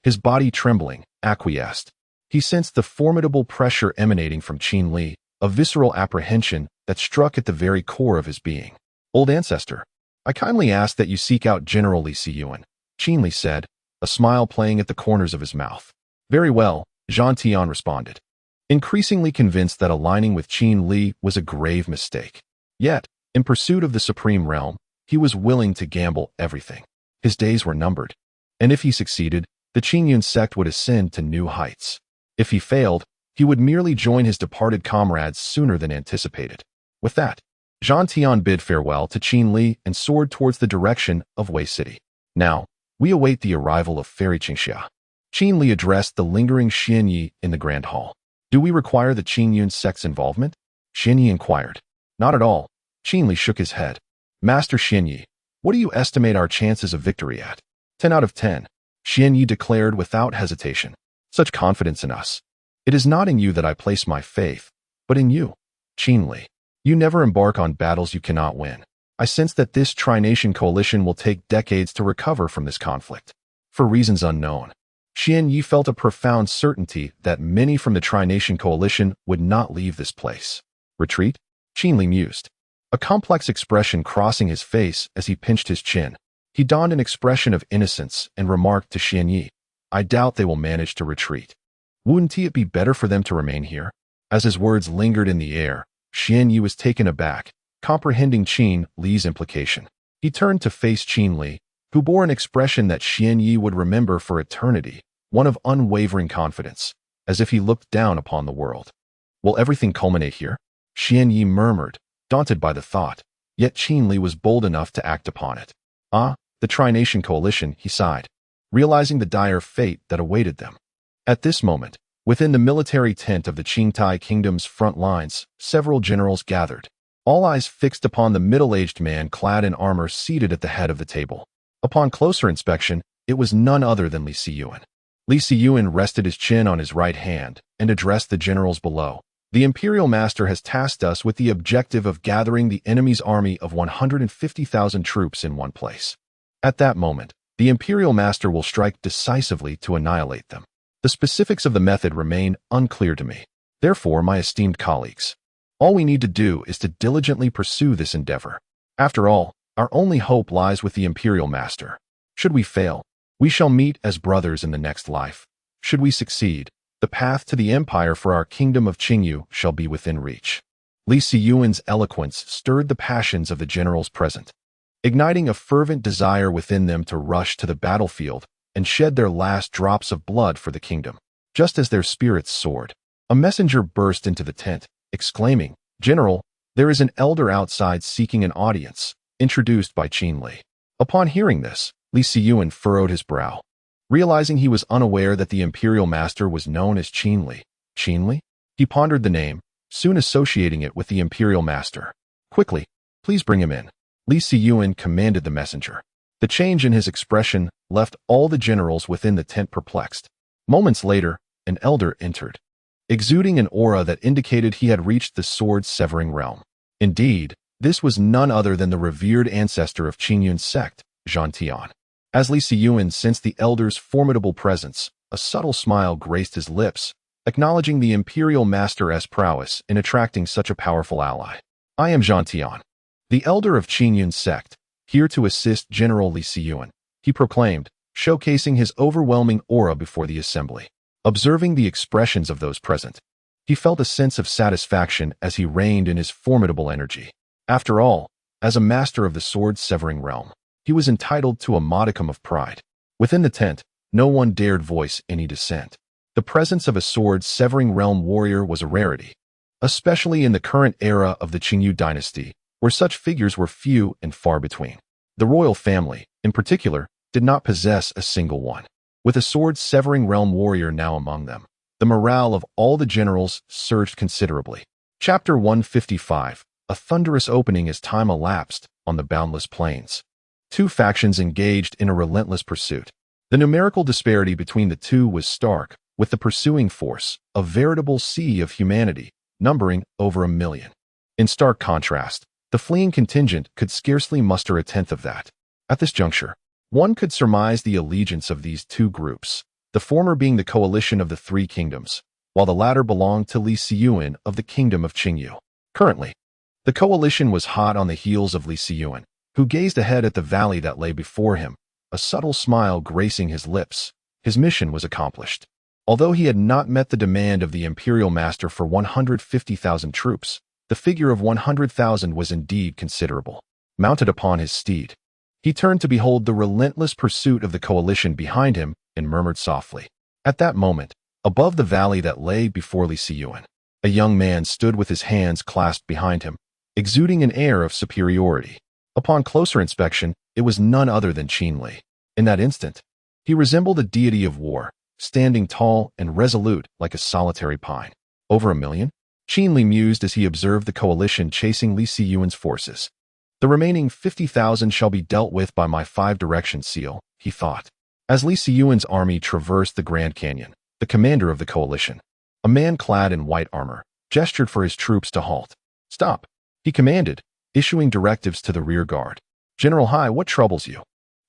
his body trembling, acquiesced. He sensed the formidable pressure emanating from Qin Li, a visceral apprehension that struck at the very core of his being. Old ancestor, I kindly ask that you seek out General Li Siyuan, Qin Li said, a smile playing at the corners of his mouth. Very well, Zhang Tian responded, increasingly convinced that aligning with Qin Li was a grave mistake. Yet, in pursuit of the supreme realm, he was willing to gamble everything. His days were numbered, and if he succeeded, the Qingyun sect would ascend to new heights. If he failed, he would merely join his departed comrades sooner than anticipated. With that, Zhang Tian bid farewell to Qin Li and soared towards the direction of Wei City. Now, we await the arrival of Fairy Qingxia. Qin Li addressed the lingering Xian Yi in the Grand Hall. Do we require the Qingyun sect's involvement? Xian Yi inquired. Not at all. Qin Li shook his head. Master Xian Yi, what do you estimate our chances of victory at? 10 out of 10. Xian Yi declared without hesitation. Such confidence in us. It is not in you that I place my faith, but in you, Qin Li. You never embark on battles you cannot win. I sense that this Tri-Nation coalition will take decades to recover from this conflict. For reasons unknown, Xian Yi felt a profound certainty that many from the Tri-Nation coalition would not leave this place. Retreat? Qin Li mused, a complex expression crossing his face as he pinched his chin. He donned an expression of innocence and remarked to Xian Yi, I doubt they will manage to retreat. Wouldn't it be better for them to remain here? As his words lingered in the air, Xian Yi was taken aback, comprehending Qin Li's implication. He turned to face Qin Li, who bore an expression that Xian Yi would remember for eternity, one of unwavering confidence, as if he looked down upon the world. Will everything culminate here? Xian Yi murmured, daunted by the thought, yet Qin Li was bold enough to act upon it. Ah, the Tri-Nation coalition, he sighed, realizing the dire fate that awaited them. At this moment, within the military tent of the Qingtai kingdom's front lines, several generals gathered, all eyes fixed upon the middle-aged man clad in armor seated at the head of the table. Upon closer inspection, it was none other than Li Siyuan. Li Siyuan rested his chin on his right hand and addressed the generals below. The Imperial Master has tasked us with the objective of gathering the enemy's army of 150,000 troops in one place. At that moment, the Imperial Master will strike decisively to annihilate them. The specifics of the method remain unclear to me. Therefore, my esteemed colleagues, all we need to do is to diligently pursue this endeavor. After all, our only hope lies with the Imperial Master. Should we fail, we shall meet as brothers in the next life. Should we succeed, the path to the empire for our kingdom of Qingyu shall be within reach. Li Siyuan's eloquence stirred the passions of the generals present, igniting a fervent desire within them to rush to the battlefield and shed their last drops of blood for the kingdom. Just as their spirits soared, a messenger burst into the tent, exclaiming, General, there is an elder outside seeking an audience, introduced by Qin Li. Upon hearing this, Li Siyuan furrowed his brow. Realizing he was unaware that the Imperial Master was known as Qin Li. Qin Li? He pondered the name, soon associating it with the Imperial Master. Quickly, please bring him in. Li Siyuan commanded the messenger. The change in his expression left all the generals within the tent perplexed. Moments later, an elder entered, exuding an aura that indicated he had reached the sword-severing realm. Indeed, this was none other than the revered ancestor of Qingyun's sect, Zhang Tian. As Li Siyuan sensed the elder's formidable presence, A subtle smile graced his lips, acknowledging the Imperial Master's prowess in attracting such a powerful ally. I am Zhang Tian, the elder of Qingyun's sect, here to assist General Li Siyuan, he proclaimed, showcasing his overwhelming aura before the assembly. Observing the expressions of those present, he felt a sense of satisfaction as he reigned in his formidable energy. After all, as a master of the sword-severing realm, he was entitled to a modicum of pride. Within the tent, no one dared voice any dissent. The presence of a sword-severing realm warrior was a rarity, especially in the current era of the Qingyu dynasty, where such figures were few and far between. The royal family, in particular, did not possess a single one. With a sword-severing realm warrior now among them, the morale of all the generals surged considerably. Chapter 155. A thunderous opening as time elapsed on the boundless plains. Two factions engaged in a relentless pursuit. The numerical disparity between the two was stark, with the pursuing force, a veritable sea of humanity, numbering over 1 million. In stark contrast, the fleeing contingent could scarcely muster a tenth of that. At this juncture, one could surmise the allegiance of these two groups, the former being the coalition of the Three Kingdoms, while the latter belonged to Li Siyuan of the Kingdom of Qingyu. Currently, the coalition was hot on the heels of Li Siyuan, who gazed ahead at the valley that lay before him, a subtle smile gracing his lips. His mission was accomplished. Although he had not met the demand of the Imperial Master for 150,000 troops, the figure of 100,000 was indeed considerable. Mounted upon his steed, he turned to behold the relentless pursuit of the coalition behind him and murmured softly. At that moment, above the valley that lay before Li Siyuan, a young man stood with his hands clasped behind him, exuding an air of superiority. Upon closer inspection, it was none other than Qin Li. In that instant, he resembled a deity of war, standing tall and resolute like a solitary pine. Over 1 million? Qin Li mused as he observed the coalition chasing Li Siyuan's forces. The remaining 50,000 shall be dealt with by my 5-direction seal, he thought. As Li Siyuan's army traversed the Grand Canyon, the commander of the coalition, a man clad in white armor, gestured for his troops to halt. Stop, he commanded, issuing directives to the rear guard. General Hai, what troubles you?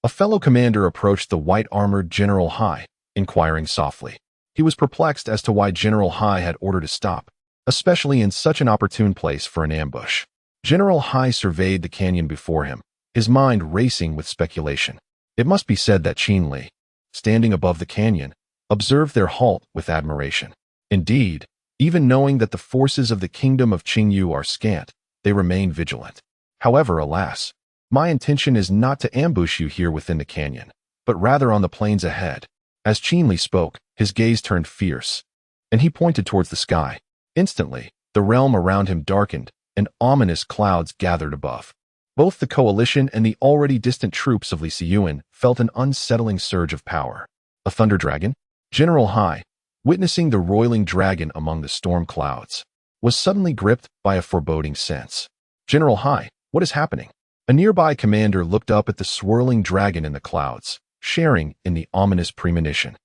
A fellow commander approached the white-armored General Hai, inquiring softly. He was perplexed as to why General Hai had ordered to stop, especially in such an opportune place for an ambush. General Hai surveyed the canyon before him, his mind racing with speculation. It must be said that Qin Li, standing above the canyon, observed their halt with admiration. Indeed, even knowing that the forces of the Kingdom of Qingyu are scant, they remain vigilant. However, alas, my intention is not to ambush you here within the canyon, but rather on the plains ahead. As Qin Li spoke, his gaze turned fierce, and he pointed towards the sky. Instantly, the realm around him darkened, and ominous clouds gathered above. Both the coalition and the already distant troops of Li Siyuan felt an unsettling surge of power. A thunder dragon? General Hai, witnessing the roiling dragon among the storm clouds, was suddenly gripped by a foreboding sense. General Hai, what is happening? A nearby commander looked up at the swirling dragon in the clouds, sharing in the ominous premonition.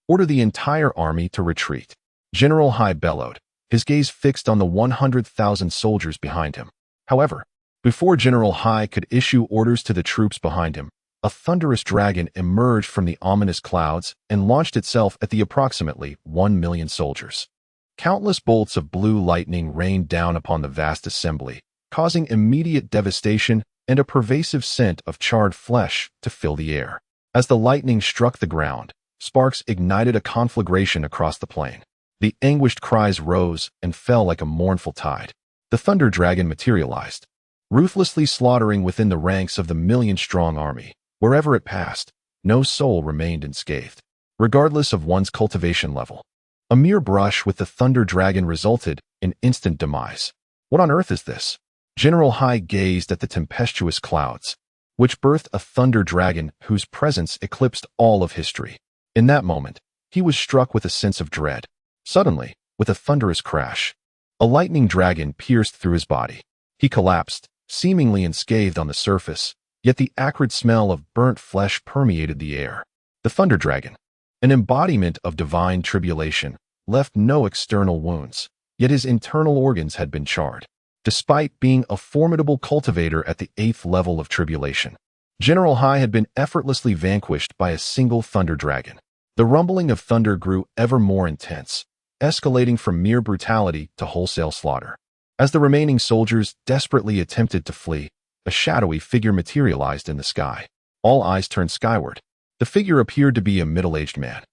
Order the entire army to retreat. General Hai bellowed, his gaze fixed on the 100,000 soldiers behind him. However, before General Hai could issue orders to the troops behind him, a thunderous dragon emerged from the ominous clouds and launched itself at the approximately 1 million soldiers. Countless bolts of blue lightning rained down upon the vast assembly, causing immediate devastation and a pervasive scent of charred flesh to fill the air. As the lightning struck the ground, sparks ignited a conflagration across the plain. The anguished cries rose and fell like a mournful tide. The thunder dragon materialized, ruthlessly slaughtering within the ranks of the million-strong army. Wherever it passed, no soul remained unscathed, regardless of one's cultivation level. A mere brush with the thunder dragon resulted in instant demise. What on earth is this? General Hai gazed at the tempestuous clouds, which birthed a thunder dragon whose presence eclipsed all of history. In that moment, he was struck with a sense of dread. Suddenly, with a thunderous crash, a lightning dragon pierced through his body. He collapsed, seemingly unscathed on the surface, yet the acrid smell of burnt flesh permeated the air. The thunder dragon, an embodiment of divine tribulation, left no external wounds, yet his internal organs had been charred. Despite being a formidable cultivator at the 8th level of tribulation, General Hai had been effortlessly vanquished by a single thunder dragon. The rumbling of thunder grew ever more intense, escalating from mere brutality to wholesale slaughter. As the remaining soldiers desperately attempted to flee, a shadowy figure materialized in the sky. All eyes turned skyward. The figure appeared to be a middle-aged man.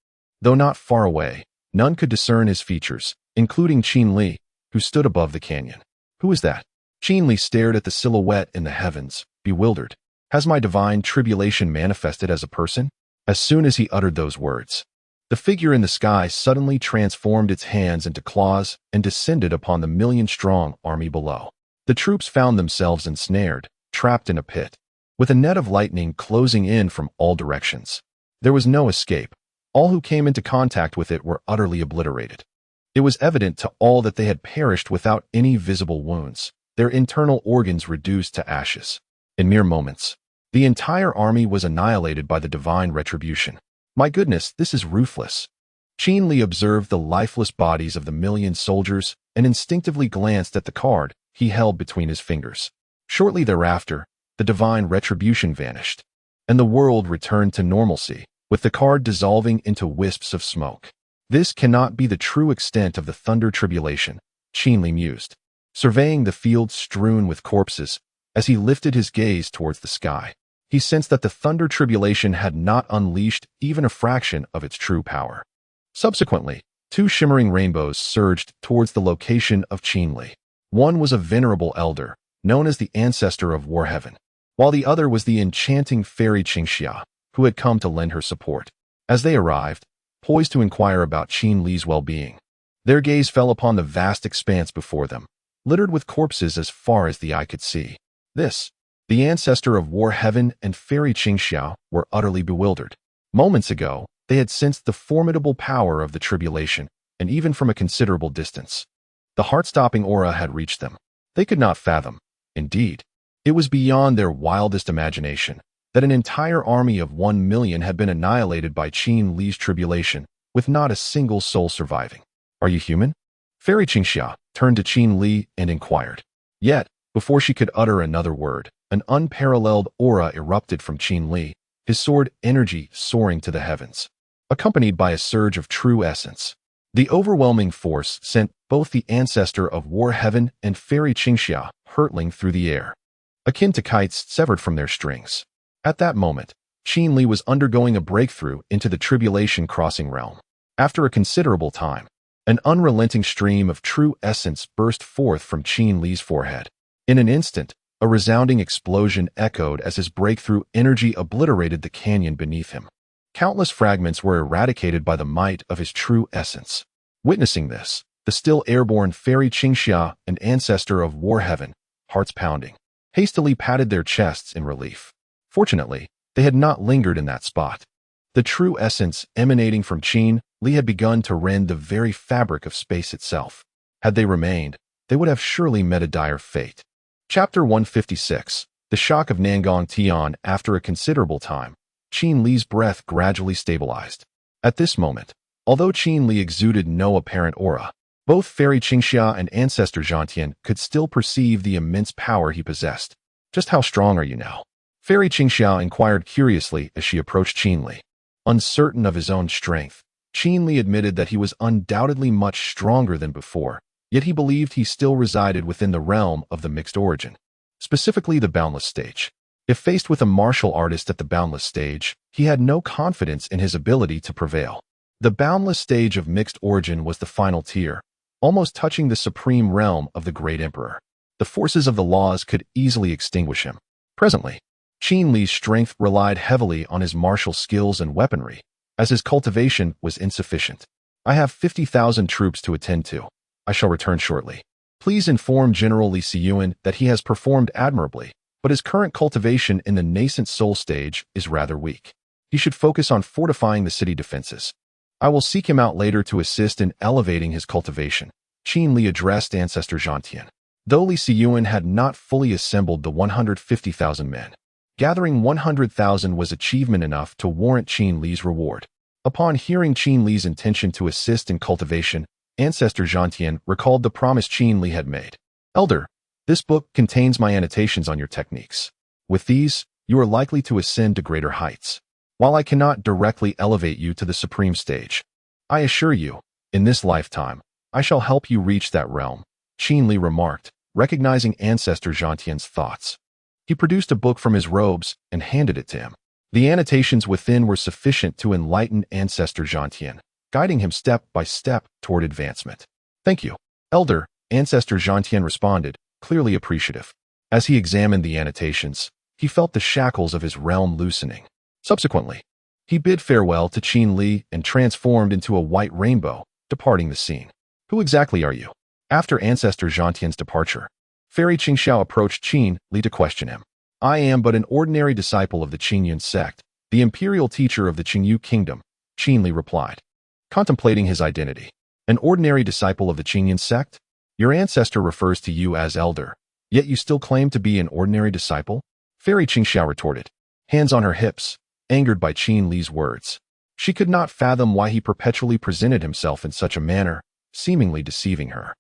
Though not far away, none could discern his features, including Qin Li, who stood above the canyon. Who is that? Qin Li stared at the silhouette in the heavens, bewildered. Has my divine tribulation manifested as a person? As soon as he uttered those words, the figure in the sky suddenly transformed its hands into claws and descended upon the million-strong army below. The troops found themselves ensnared, trapped in a pit, with a net of lightning closing in from all directions. There was no escape. All who came into contact with it were utterly obliterated. It was evident to all that they had perished without any visible wounds, their internal organs reduced to ashes. In mere moments, the entire army was annihilated by the divine retribution. My goodness, this is ruthless. Qin Li observed the lifeless bodies of the million soldiers and instinctively glanced at the card he held between his fingers. Shortly thereafter, the divine retribution vanished, and the world returned to normalcy, with the card dissolving into wisps of smoke. This cannot be the true extent of the thunder tribulation, Qin Li mused, surveying the field strewn with corpses. As he lifted his gaze towards the sky, he sensed that the thunder tribulation had not unleashed even a fraction of its true power. Subsequently, two shimmering rainbows surged towards the location of Qin Li. One was a venerable elder, known as the ancestor of War Heaven, while the other was the enchanting fairy Qingxia, who had come to lend her support. As they arrived, poised to inquire about Qin Li's well-being, their gaze fell upon the vast expanse before them, littered with corpses as far as the eye could see. The ancestor of War Heaven and fairy Qingxia were utterly bewildered. Moments ago, they had sensed the formidable power of the tribulation, and even from a considerable distance, the heart-stopping aura had reached them. They could not fathom. Indeed, it was beyond their wildest imagination that an entire army of 1 million had been annihilated by Qin Li's tribulation, with not a single soul surviving. Are you human? Fairy Qingxia turned to Qin Li and inquired. Yet, before she could utter another word, an unparalleled aura erupted from Qin Li, his sword energy soaring to the heavens, accompanied by a surge of true essence. The overwhelming force sent both the ancestor of War Heaven and fairy Qingxia hurtling through the air, akin to kites severed from their strings. At that moment, Qin Li was undergoing a breakthrough into the tribulation crossing realm. After a considerable time, an unrelenting stream of true essence burst forth from Qin Li's forehead. In an instant, a resounding explosion echoed as his breakthrough energy obliterated the canyon beneath him. Countless fragments were eradicated by the might of his true essence. Witnessing this, the still airborne fairy Qingxia and ancestor of War Heaven, hearts pounding, hastily patted their chests in relief. Fortunately, they had not lingered in that spot. The true essence emanating from Qin Li had begun to rend the very fabric of space itself. Had they remained, they would have surely met a dire fate. Chapter 156. The Shock of Nangong Tian. After a considerable time, Qin Li's breath gradually stabilized. At this moment, although Qin Li exuded no apparent aura, both fairy Qingxia and ancestor Zhantian could still perceive the immense power he possessed. Just how strong are you now? Fairy Qingxia inquired curiously as she approached Qin Li. Uncertain of his own strength, Qin Li admitted that he was undoubtedly much stronger than before, yet he believed he still resided within the realm of the mixed origin, specifically the boundless stage. If faced with a martial artist at the boundless stage, he had no confidence in his ability to prevail. The boundless stage of mixed origin was the final tier, almost touching the supreme realm of the great emperor. The forces of the laws could easily extinguish him. Presently, Qin Li's strength relied heavily on his martial skills and weaponry, as his cultivation was insufficient. I have 50,000 troops to attend to. I shall return shortly. Please inform General Li Siyuan that he has performed admirably, but his current cultivation in the nascent soul stage is rather weak. He should focus on fortifying the city defenses. I will seek him out later to assist in elevating his cultivation. Qin Li addressed Ancestor Zhantian. Though Li Siyuan had not fully assembled the 150,000 men, gathering 100,000 was achievement enough to warrant Qin Li's reward. Upon hearing Qin Li's intention to assist in cultivation, Ancestor Zhantian recalled the promise Qin Li had made. Elder, this book contains my annotations on your techniques. With these, you are likely to ascend to greater heights. While I cannot directly elevate you to the supreme stage, I assure you, in this lifetime, I shall help you reach that realm, Qin Li remarked, recognizing Ancestor Zhantian's thoughts. He produced a book from his robes and handed it to him. The annotations within were sufficient to enlighten Ancestor Zhantian, guiding him step by step toward advancement. Thank you, Elder, Ancestor Zhantian responded, clearly appreciative. As he examined the annotations, he felt the shackles of his realm loosening. Subsequently, he bid farewell to Qin Li and transformed into a white rainbow, departing the scene. Who exactly are you? After Ancestor Zhantian's departure, Fairy Qingxiao approached Qin Li to question him. I am but an ordinary disciple of the Qingyun sect, the imperial teacher of the Qingyu kingdom, Qin Li replied, contemplating his identity. An ordinary disciple of the Qingyun sect? Your ancestor refers to you as elder, yet you still claim to be an ordinary disciple? Fairy Qingxiao retorted, hands on her hips, angered by Qin Li's words. She could not fathom why he perpetually presented himself in such a manner, seemingly deceiving her.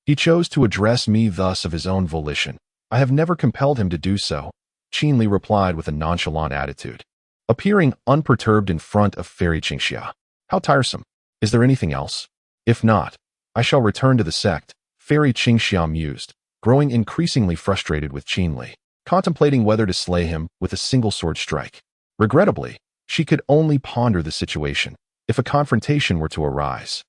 He chose to address me thus of his own volition. I have never compelled him to do so, Qin Li replied with a nonchalant attitude, appearing unperturbed in front of Fairy Qingxiao. How tiresome. Is there anything else? If not, I shall return to the sect, Fairy Qingxiao mused, growing increasingly frustrated with Qin Li, contemplating whether to slay him with a single sword strike. Regrettably, she could only ponder the situation if a confrontation were to arise.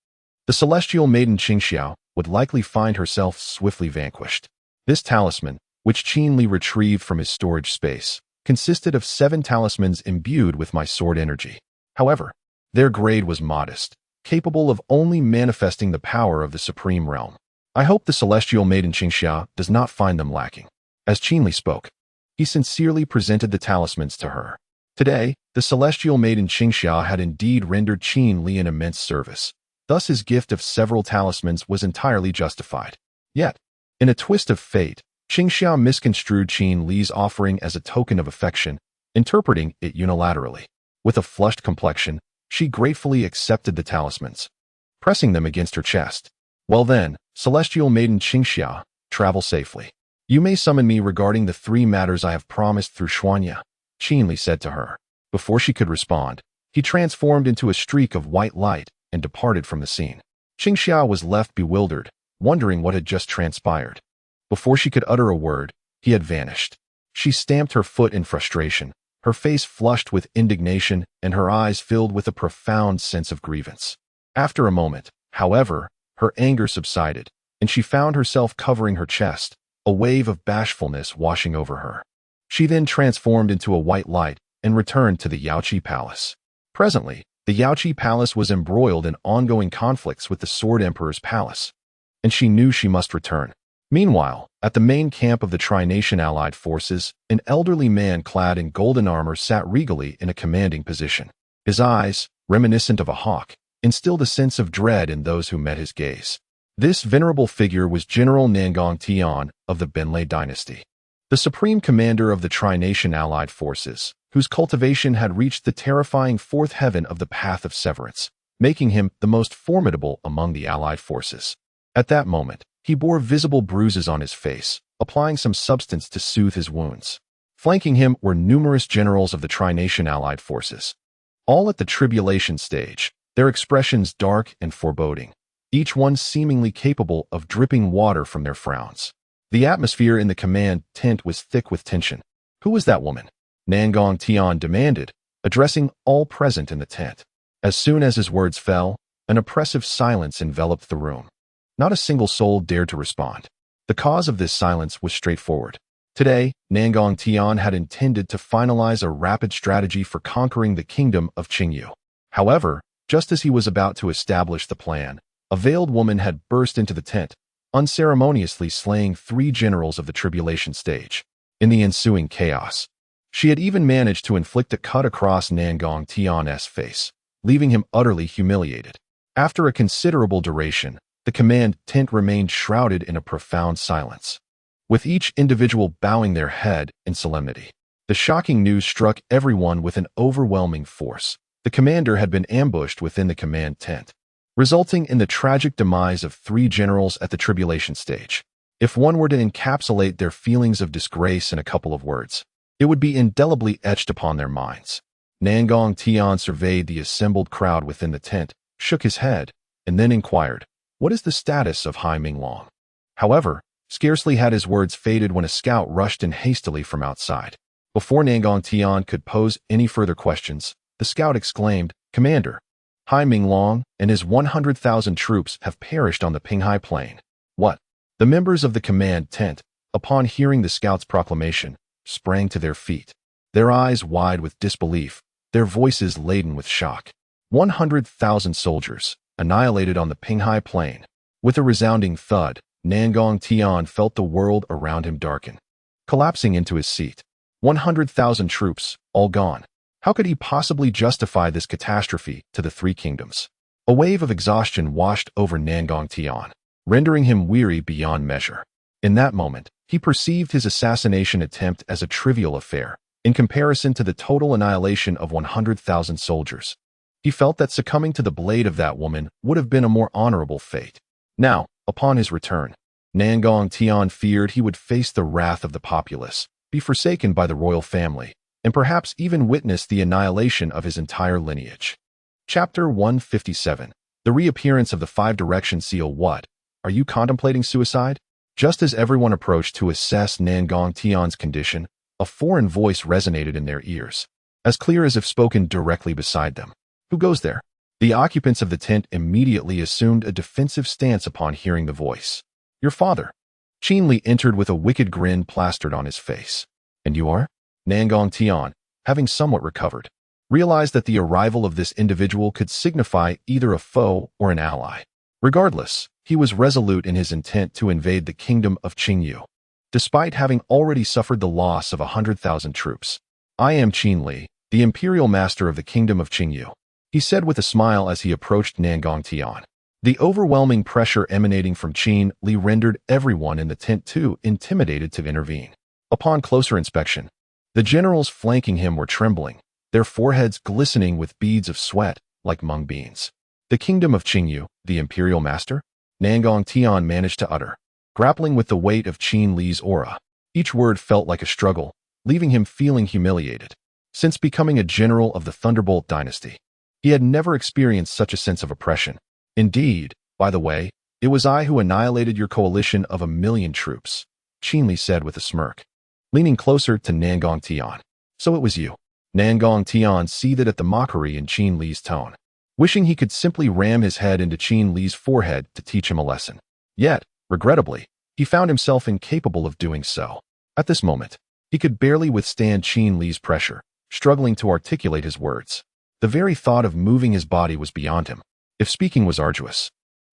The celestial maiden Qingxiao would likely find herself swiftly vanquished. This talisman, which Qin Li retrieved from his storage space, consisted of 7 talismans imbued with my sword energy. However, their grade was modest, capable of only manifesting the power of the supreme realm. I hope the celestial maiden Qingxiao does not find them lacking. As Qin Li spoke, he sincerely presented the talismans to her. Today, the celestial maiden Qingxiao had indeed rendered Qin Li an immense service. Thus his gift of several talismans was entirely justified. Yet, in a twist of fate, Qingxiao misconstrued Qin Li's offering as a token of affection, interpreting it unilaterally. With a flushed complexion, she gratefully accepted the talismans, pressing them against her chest. Well then, celestial maiden Qingxiao, travel safely. You may summon me regarding the 3 matters I have promised through Xuanya, Qin Li said to her. Before she could respond, he transformed into a streak of white light and departed from the scene. Qingxiao was left bewildered, wondering what had just transpired. Before she could utter a word, he had vanished. She stamped her foot in frustration, her face flushed with indignation and her eyes filled with a profound sense of grievance. After a moment, however, her anger subsided, and she found herself covering her chest, a wave of bashfulness washing over her. She then transformed into a white light and returned to the Yaoqi Palace. Presently, the Yaoqi Palace was embroiled in ongoing conflicts with the Sword Emperor's palace, and she knew she must return. Meanwhile, at the main camp of the Tri-Nation Allied forces, an elderly man clad in golden armor sat regally in a commanding position. His eyes, reminiscent of a hawk, instilled a sense of dread in those who met his gaze. This venerable figure was General Nangong Tian of the Benlei dynasty, the supreme commander of the Tri-Nation Allied forces, whose cultivation had reached the terrifying 4th heaven of the Path of Severance, making him the most formidable among the Allied forces. At that moment, he bore visible bruises on his face, applying some substance to soothe his wounds. Flanking him were numerous generals of the Tri-Nation Allied forces, all at the tribulation stage, their expressions dark and foreboding, each one seemingly capable of dripping water from their frowns. The atmosphere in the command tent was thick with tension. Who was that woman? Nangong Tian demanded, addressing all present in the tent. As soon as his words fell, an oppressive silence enveloped the room. Not a single soul dared to respond. The cause of this silence was straightforward. Today, Nangong Tian had intended to finalize a rapid strategy for conquering the kingdom of Qingyu. However, just as he was about to establish the plan, a veiled woman had burst into the tent, unceremoniously slaying 3 generals of the tribulation stage. In the ensuing chaos, she had even managed to inflict a cut across Nangong Tian's face, leaving him utterly humiliated. After a considerable duration, the command tent remained shrouded in a profound silence, with each individual bowing their head in solemnity. The shocking news struck everyone with an overwhelming force. The commander had been ambushed within the command tent, resulting in the tragic demise of 3 generals at the tribulation stage. If one were to encapsulate their feelings of disgrace in a couple of words, it would be indelibly etched upon their minds. Nangong Tian surveyed the assembled crowd within the tent, shook his head, and then inquired, "What is the status of Hai Minglong?" However, scarcely had his words faded when a scout rushed in hastily from outside. Before Nangong Tian could pose any further questions, the scout exclaimed, "Commander, Hai Minglong and his 100,000 troops have perished on the Pinghai Plain." What? The members of the command tent, upon hearing the scout's proclamation, sprang to their feet, their eyes wide with disbelief, their voices laden with shock. 100,000 soldiers, annihilated on the Pinghai Plain. With a resounding thud, Nangong Tian felt the world around him darken. Collapsing into his seat, 100,000 troops, all gone. How could he possibly justify this catastrophe to the three kingdoms? A wave of exhaustion washed over Nangong Tian, rendering him weary beyond measure. In that moment, he perceived his assassination attempt as a trivial affair, in comparison to the total annihilation of 100,000 soldiers. He felt that succumbing to the blade of that woman would have been a more honorable fate. Now, upon his return, Nangong Tian feared he would face the wrath of the populace, be forsaken by the royal family, and perhaps even witness the annihilation of his entire lineage. Chapter 157. The Reappearance of the Five-Direction Seal. What? Are you contemplating suicide? Just as everyone approached to assess Nangong Tian's condition, a foreign voice resonated in their ears, as clear as if spoken directly beside them. "Who goes there?" The occupants of the tent immediately assumed a defensive stance upon hearing the voice. "Your father." Qin Li entered with a wicked grin plastered on his face. "And you are?" Nangong Tian, having somewhat recovered, realized that the arrival of this individual could signify either a foe or an ally. Regardless, he was resolute in his intent to invade the kingdom of Qingyu, despite having already suffered the loss of 100,000 troops. "I am Qin Li, the imperial master of the kingdom of Qingyu," he said with a smile as he approached Nangong Tian. The overwhelming pressure emanating from Qin Li rendered everyone in the tent too intimidated to intervene. Upon closer inspection, the generals flanking him were trembling, their foreheads glistening with beads of sweat like mung beans. "The kingdom of Qingyu, the imperial master?" Nangong Tian managed to utter, grappling with the weight of Qin Li's aura. Each word felt like a struggle, leaving him feeling humiliated. Since becoming a general of the Thunderbolt dynasty, he had never experienced such a sense of oppression. "Indeed, by the way, it was I who annihilated your coalition of 1,000,000 troops," Qin Li said with a smirk, leaning closer to Nangong Tian. "So it was you." Nangong Tian seethed at the mockery in Qin Li's tone, wishing he could simply ram his head into Qin Li's forehead to teach him a lesson. Yet, regrettably, he found himself incapable of doing so. At this moment, he could barely withstand Qin Li's pressure, struggling to articulate his words. The very thought of moving his body was beyond him. If speaking was arduous,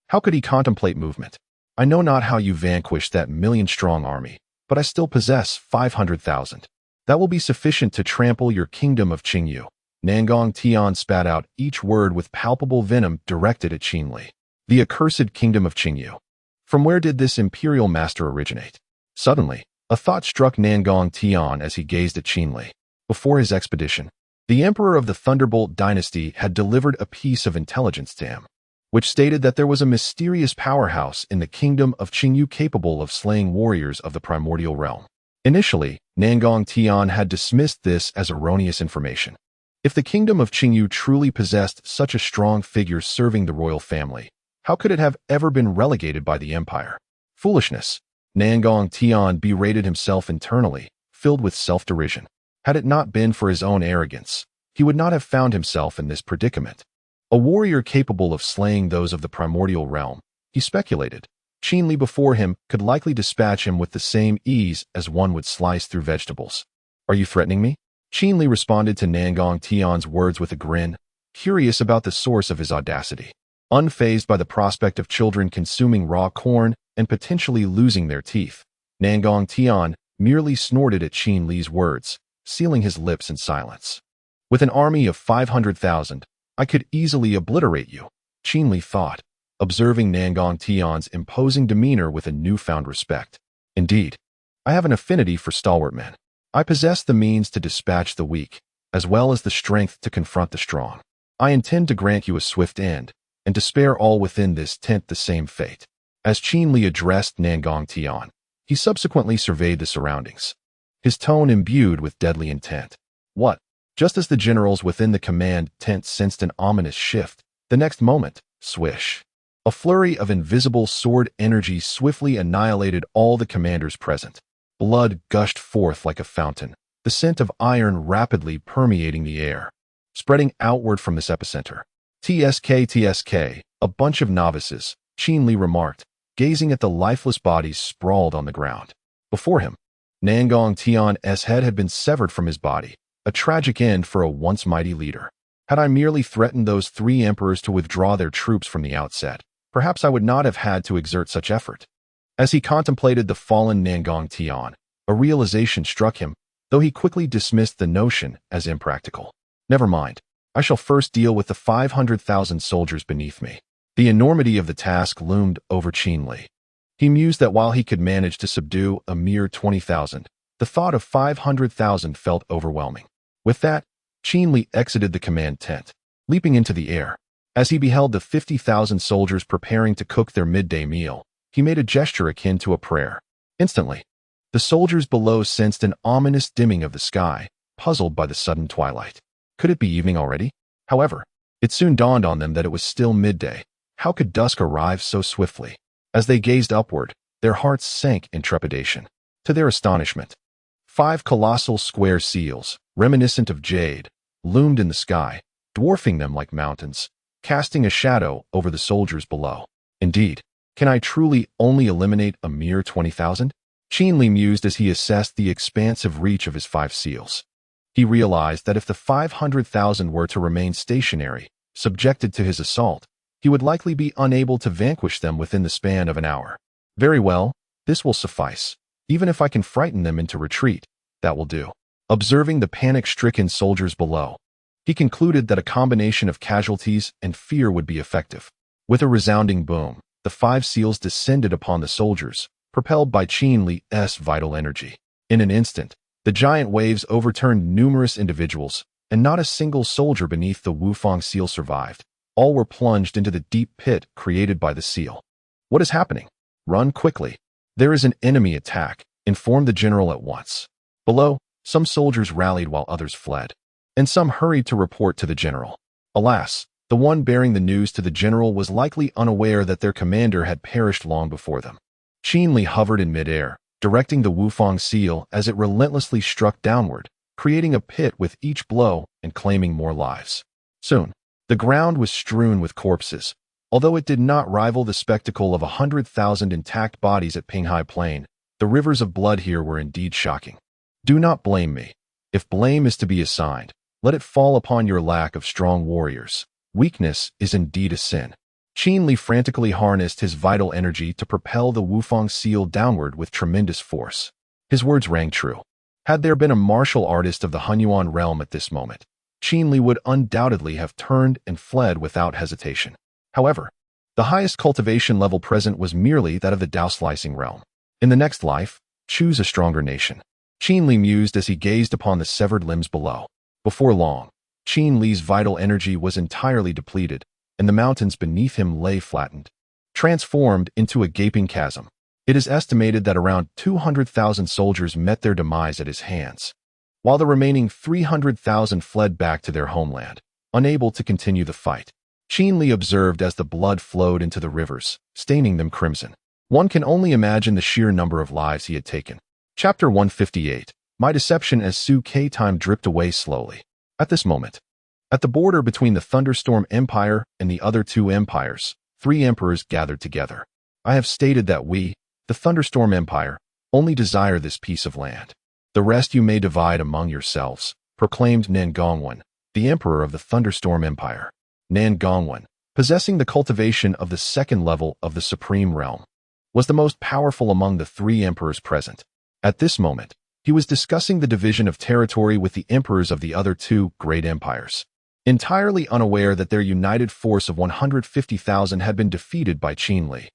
how could he contemplate movement? "I know not how you vanquished that 1,000,000-strong army, but I still possess 500,000. That will be sufficient to trample your kingdom of Qingyu." Nangong Tian spat out each word with palpable venom directed at Qin Li. "The accursed kingdom of Qingyu. From where did this imperial master originate?" Suddenly, a thought struck Nangong Tian as he gazed at Qin Li. Before his expedition, the emperor of the Thunderbolt dynasty had delivered a piece of intelligence to him, which stated that there was a mysterious powerhouse in the kingdom of Qingyu capable of slaying warriors of the primordial realm. Initially, Nangong Tian had dismissed this as erroneous information. If the kingdom of Qingyu truly possessed such a strong figure serving the royal family, how could it have ever been relegated by the empire? Foolishness. Nangong Tian berated himself internally, filled with self-derision. Had it not been for his own arrogance, he would not have found himself in this predicament. A warrior capable of slaying those of the primordial realm, he speculated. Qin Li before him could likely dispatch him with the same ease as one would slice through vegetables. "Are you threatening me?" Qin Li responded to Nangong Tian's words with a grin, curious about the source of his audacity. Unfazed by the prospect of children consuming raw corn and potentially losing their teeth, Nangong Tian merely snorted at Qin Li's words, sealing his lips in silence. "With an army of 500,000, I could easily obliterate you," Qin Li thought, observing Nangong Tian's imposing demeanor with a newfound respect. "Indeed, I have an affinity for stalwart men. I possess the means to dispatch the weak, as well as the strength to confront the strong. I intend to grant you a swift end, and to spare all within this tent the same fate." As Qin Li addressed Nangong Tian, he subsequently surveyed the surroundings, his tone imbued with deadly intent. "What?" Just as the generals within the command tent sensed an ominous shift, the next moment, swish. A flurry of invisible sword energy swiftly annihilated all the commanders present. Blood gushed forth like a fountain, the scent of iron rapidly permeating the air. Spreading outward from this epicenter. TSK, a bunch of novices, Qin remarked, gazing at the lifeless bodies sprawled on the ground. Before him, Nangong Tian's head had been severed from his body, a tragic end for a once mighty leader. Had I merely threatened those 3 emperors to withdraw their troops from the outset, perhaps I would not have had to exert such effort. As he contemplated the fallen Nangong Tian, a realization struck him, though he quickly dismissed the notion as impractical. Never mind. I shall first deal with the 500,000 soldiers beneath me. The enormity of the task loomed over Qin. He mused that while he could manage to subdue a mere 20,000, the thought of 500,000 felt overwhelming. With that, Qin exited the command tent, leaping into the air. As he beheld the 50,000 soldiers preparing to cook their midday meal, he made a gesture akin to a prayer. Instantly, the soldiers below sensed an ominous dimming of the sky, puzzled by the sudden twilight. Could it be evening already? However, it soon dawned on them that it was still midday. How could dusk arrive so swiftly? As they gazed upward, their hearts sank in trepidation. To their astonishment, 5 colossal square seals, reminiscent of jade, loomed in the sky, dwarfing them like mountains, casting a shadow over the soldiers below. Indeed, can I truly only eliminate a mere 20,000? Qin mused as he assessed the expansive reach of his 5 seals. He realized that if the 500,000 were to remain stationary, subjected to his assault, he would likely be unable to vanquish them within the span of an hour. Very well, this will suffice. Even if I can frighten them into retreat, that will do. Observing the panic-stricken soldiers below, he concluded that a combination of casualties and fear would be effective. With a resounding boom, the 5 seals descended upon the soldiers, propelled by Qin's vital energy. In an instant, the giant waves overturned numerous individuals, and not a single soldier beneath the Wufang seal survived. All were plunged into the deep pit created by the seal. What is happening? Run quickly. There is an enemy attack, informed the general at once. Below, some soldiers rallied while others fled, and some hurried to report to the general. Alas, the one bearing the news to the general was likely unaware that their commander had perished long before them. Qin hovered in midair, directing the Wufang seal as it relentlessly struck downward, creating a pit with each blow and claiming more lives. Soon, the ground was strewn with corpses. Although it did not rival the spectacle of 100,000 intact bodies at Pinghai Plain, the rivers of blood here were indeed shocking. Do not blame me. If blame is to be assigned, let it fall upon your lack of strong warriors. Weakness is indeed a sin. Qin frantically harnessed his vital energy to propel the Wufang seal downward with tremendous force. His words rang true. Had there been a martial artist of the Hunyuan realm at this moment, Qin would undoubtedly have turned and fled without hesitation. However, the highest cultivation level present was merely that of the Dao-slicing realm. In the next life, choose a stronger nation. Qin mused as he gazed upon the severed limbs below. Before long, Qin's vital energy was entirely depleted, and the mountains beneath him lay flattened, transformed into a gaping chasm. It is estimated that around 200,000 soldiers met their demise at his hands, while the remaining 300,000 fled back to their homeland, unable to continue the fight. Qin observed as the blood flowed into the rivers, staining them crimson. One can only imagine the sheer number of lives he had taken. Chapter 158. My deception as Su K time dripped away slowly. At this moment, at the border between the Thunderstorm Empire and the other 2 empires, 3 emperors gathered together. I have stated that we, the Thunderstorm Empire, only desire this piece of land. The rest you may divide among yourselves, proclaimed Nangongwen, the emperor of the Thunderstorm Empire. Nangongwen, possessing the cultivation of the 2nd level of the Supreme Realm, was the most powerful among the 3 emperors present. At this moment, he was discussing the division of territory with the emperors of the other 2 great empires, entirely unaware that their united force of 150,000 had been defeated by Qin.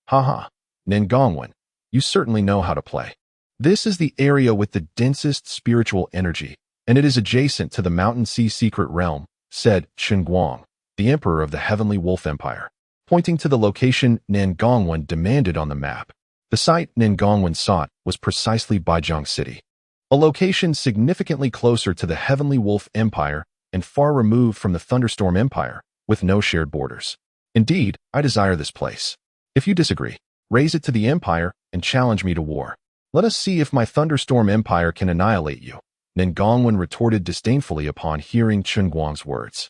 Haha, Nangongwen, you certainly know how to play. This is the area with the densest spiritual energy, and it is adjacent to the Mountain Sea Secret Realm, said Shenguang, the emperor of the Heavenly Wolf Empire, pointing to the location Nangongwen demanded on the map. The site Nangongwen sought was precisely Baijiang City. a location significantly closer to the Heavenly Wolf Empire and far removed from the Thunderstorm Empire, with no shared borders. Indeed, I desire this place. If you disagree, raise it to the Empire and challenge me to war. Let us see if my Thunderstorm Empire can annihilate you, Nangongwen retorted disdainfully upon hearing Chunguang's words.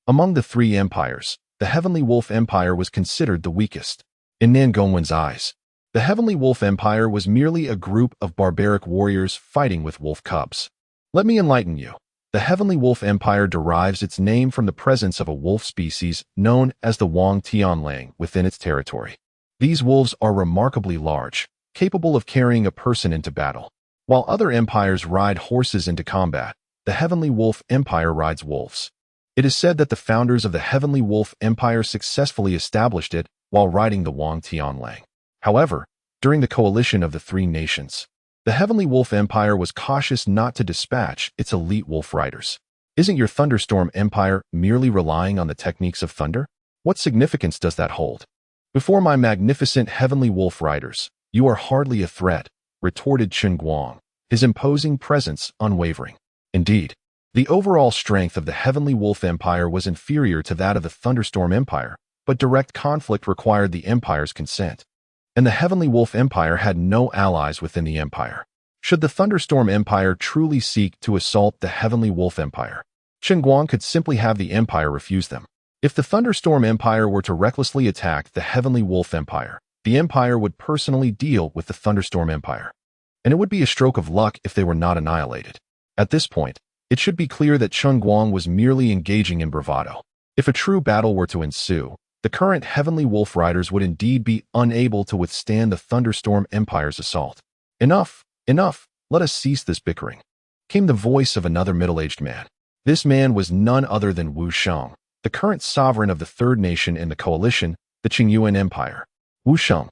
Among the three empires, the Heavenly Wolf Empire was considered the weakest. In Nangongwen's eyes, the Heavenly Wolf Empire was merely a group of barbaric warriors fighting with wolf cubs. Let me enlighten you. The Heavenly Wolf Empire derives its name from the presence of a wolf species known as the Wang Tianlang within its territory. These wolves are remarkably large, capable of carrying a person into battle. While other empires ride horses into combat, the Heavenly Wolf Empire rides wolves. It is said that the founders of the Heavenly Wolf Empire successfully established it while riding the Wang Tianlang. However, during the coalition of the three nations, the Heavenly Wolf Empire was cautious not to dispatch its elite wolf riders. Isn't your Thunderstorm Empire merely relying on the techniques of thunder? What significance does that hold? Before my magnificent Heavenly Wolf riders, you are hardly a threat, retorted Chunguang, his imposing presence unwavering. Indeed, the overall strength of the Heavenly Wolf Empire was inferior to that of the Thunderstorm Empire, but direct conflict required the Empire's consent. And the Heavenly Wolf Empire had no allies within the Empire. Should the Thunderstorm Empire truly seek to assault the Heavenly Wolf Empire, Chunguang could simply have the Empire refuse them. If the Thunderstorm Empire were to recklessly attack the Heavenly Wolf Empire, the Empire would personally deal with the Thunderstorm Empire. And it would be a stroke of luck if they were not annihilated. At this point, it should be clear that Chunguang was merely engaging in bravado. If a true battle were to ensue, the current Heavenly Wolf Riders would indeed be unable to withstand the Thunderstorm Empire's assault. Enough, enough, let us cease this bickering, came the voice of another middle-aged man. This man was none other than Wu Sheng, the current sovereign of the third nation in the coalition, the Qingyuan Empire. Wu Sheng.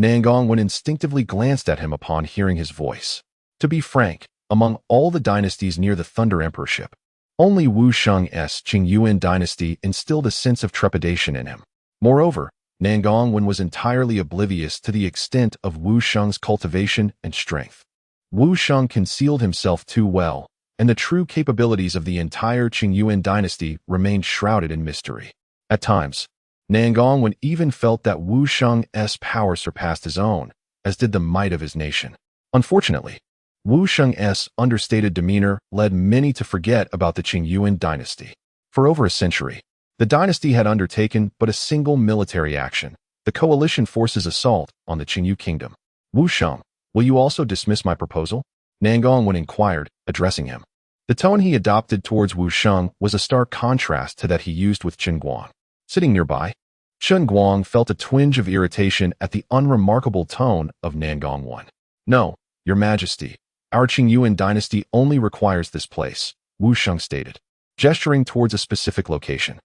Nangongwen instinctively glanced at him upon hearing his voice. To be frank, among all the dynasties near the Thunder Emperorship, only Wu Sheng's Qingyuan dynasty instilled a sense of trepidation in him. Moreover, Nangongwen was entirely oblivious to the extent of Wu Sheng's cultivation and strength. Wu Sheng concealed himself too well, and the true capabilities of the entire Qingyuan dynasty remained shrouded in mystery. At times, Nangongwen even felt that Wu Sheng's power surpassed his own, as did the might of his nation. Unfortunately, Wu Sheng's understated demeanor led many to forget about the Qingyuan dynasty. For over a century, the dynasty had undertaken but a single military action, the coalition forces' assault on the Qingyu kingdom. Wu Sheng, will you also dismiss my proposal? Nangongwen inquired, addressing him. The tone he adopted towards Wu Sheng was a stark contrast to that he used with Chunguang. Sitting nearby, Chunguang felt a twinge of irritation at the unremarkable tone of Nangongwen. No, Your Majesty, our Qingyuan dynasty only requires this place, Wu Sheng stated, gesturing towards a specific location.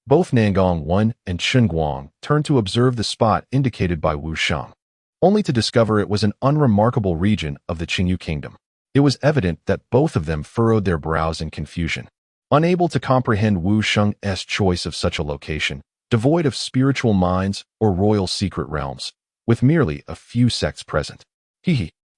Both Nangongwen and Chunguang turned to observe the spot indicated by Wu Sheng, only to discover it was an unremarkable region of the Qingyu kingdom. It was evident that both of them furrowed their brows in confusion, unable to comprehend Wu Sheng's choice of such a location, devoid of spiritual minds or royal secret realms, with merely a few sects present.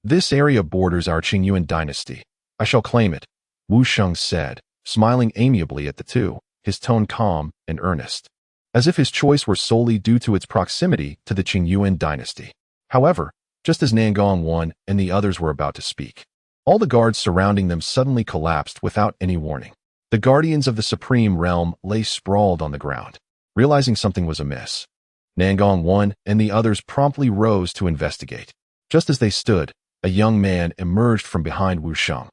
This area borders our Qingyuan dynasty. I shall claim it, Wu Sheng said, smiling amiably at the two, his tone calm and earnest, as if his choice were solely due to its proximity to the Qingyuan dynasty. However, just as Nangongwen and the others were about to speak, all the guards surrounding them suddenly collapsed without any warning. The guardians of the supreme realm lay sprawled on the ground. Realizing something was amiss, Nangongwen and the others promptly rose to investigate. Just as they stood, a young man emerged from behind Wu Sheng.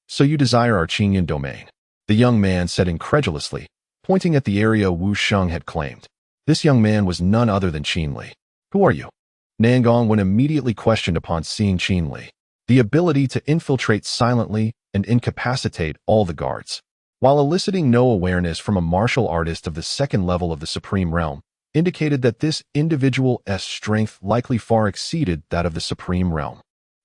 So you desire our Qingyuan domain? The young man said incredulously, pointing at the area Wu Sheng had claimed. This young man was none other than Qin Li. Who are you? Nangongwen immediately questioned upon seeing Qin Li. The ability to infiltrate silently and incapacitate all the guards, while eliciting no awareness from a martial artist of the second level of the Supreme Realm, indicated that this individual's strength likely far exceeded that of the Supreme Realm.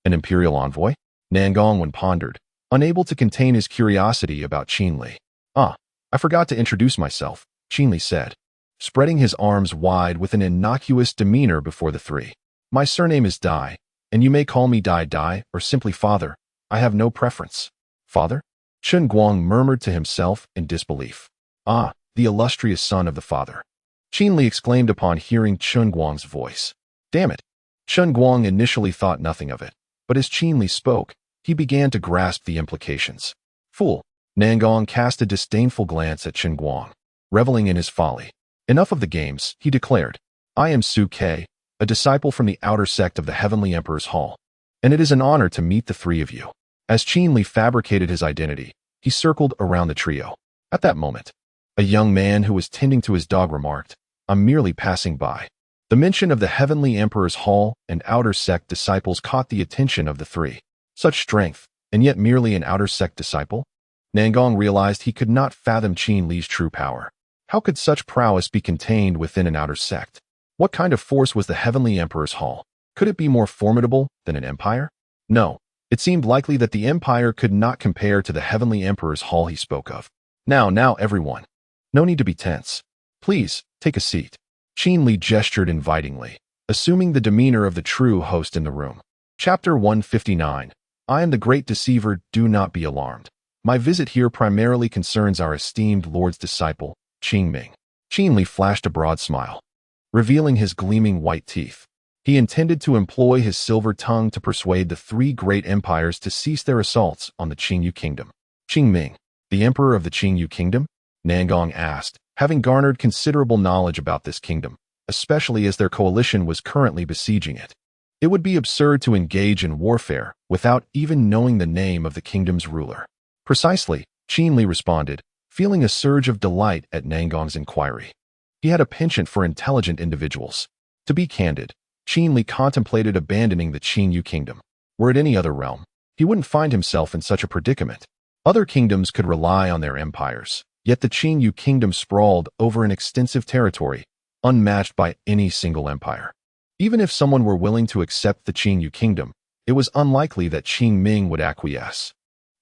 An imperial envoy? Nangongwen pondered, unable to contain his curiosity about Qin Li. I forgot to introduce myself, Qin Li said, spreading his arms wide with an innocuous demeanor before the three. My surname is Dai, and you may call me Dai Dai or simply Father, I have no preference. Father? Chen Guang murmured to himself in disbelief. Ah, the illustrious son of the father. Qin Li exclaimed upon hearing Chen Guang's voice. Damn it. Chen Guang initially thought nothing of it, but as Qin Li spoke, he began to grasp the implications. Fool. Nangong cast a disdainful glance at Chen Guang, reveling in his folly. Enough of the games, he declared. I am Su Ke, a disciple from the outer sect of the Heavenly Emperor's Hall, and it is an honor to meet the three of you. As Qin Li fabricated his identity, he circled around the trio. At that moment, a young man who was tending to his dog remarked, I'm merely passing by. The mention of the Heavenly Emperor's Hall and outer sect disciples caught the attention of the three. Such strength, and yet merely an outer sect disciple? Nangong realized he could not fathom Qin Li's true power. How could such prowess be contained within an outer sect? What kind of force was the Heavenly Emperor's Hall? Could it be more formidable than an empire? No, it seemed likely that the empire could not compare to the Heavenly Emperor's Hall he spoke of. Now, everyone. No need to be tense. Please, take a seat. Qin Li gestured invitingly, assuming the demeanor of the true host in the room. Chapter 159. I am the great deceiver, do not be alarmed. My visit here primarily concerns our esteemed Lord's disciple, Qing Ming. Qin Li flashed a broad smile, revealing his gleaming white teeth. He intended to employ his silver tongue to persuade the three great empires to cease their assaults on the Qingyu kingdom. Qing Ming, the emperor of the Qingyu kingdom? Nangong asked, having garnered considerable knowledge about this kingdom, especially as their coalition was currently besieging it. It would be absurd to engage in warfare without even knowing the name of the kingdom's ruler. Precisely, Qin Li responded, feeling a surge of delight at Nangong's inquiry. He had a penchant for intelligent individuals. To be candid, Qin Li contemplated abandoning the Qingyu kingdom. Were it any other realm, he wouldn't find himself in such a predicament. Other kingdoms could rely on their empires, yet the Qingyu kingdom sprawled over an extensive territory, unmatched by any single empire. Even if someone were willing to accept the Qingyu kingdom, it was unlikely that Qing Ming would acquiesce.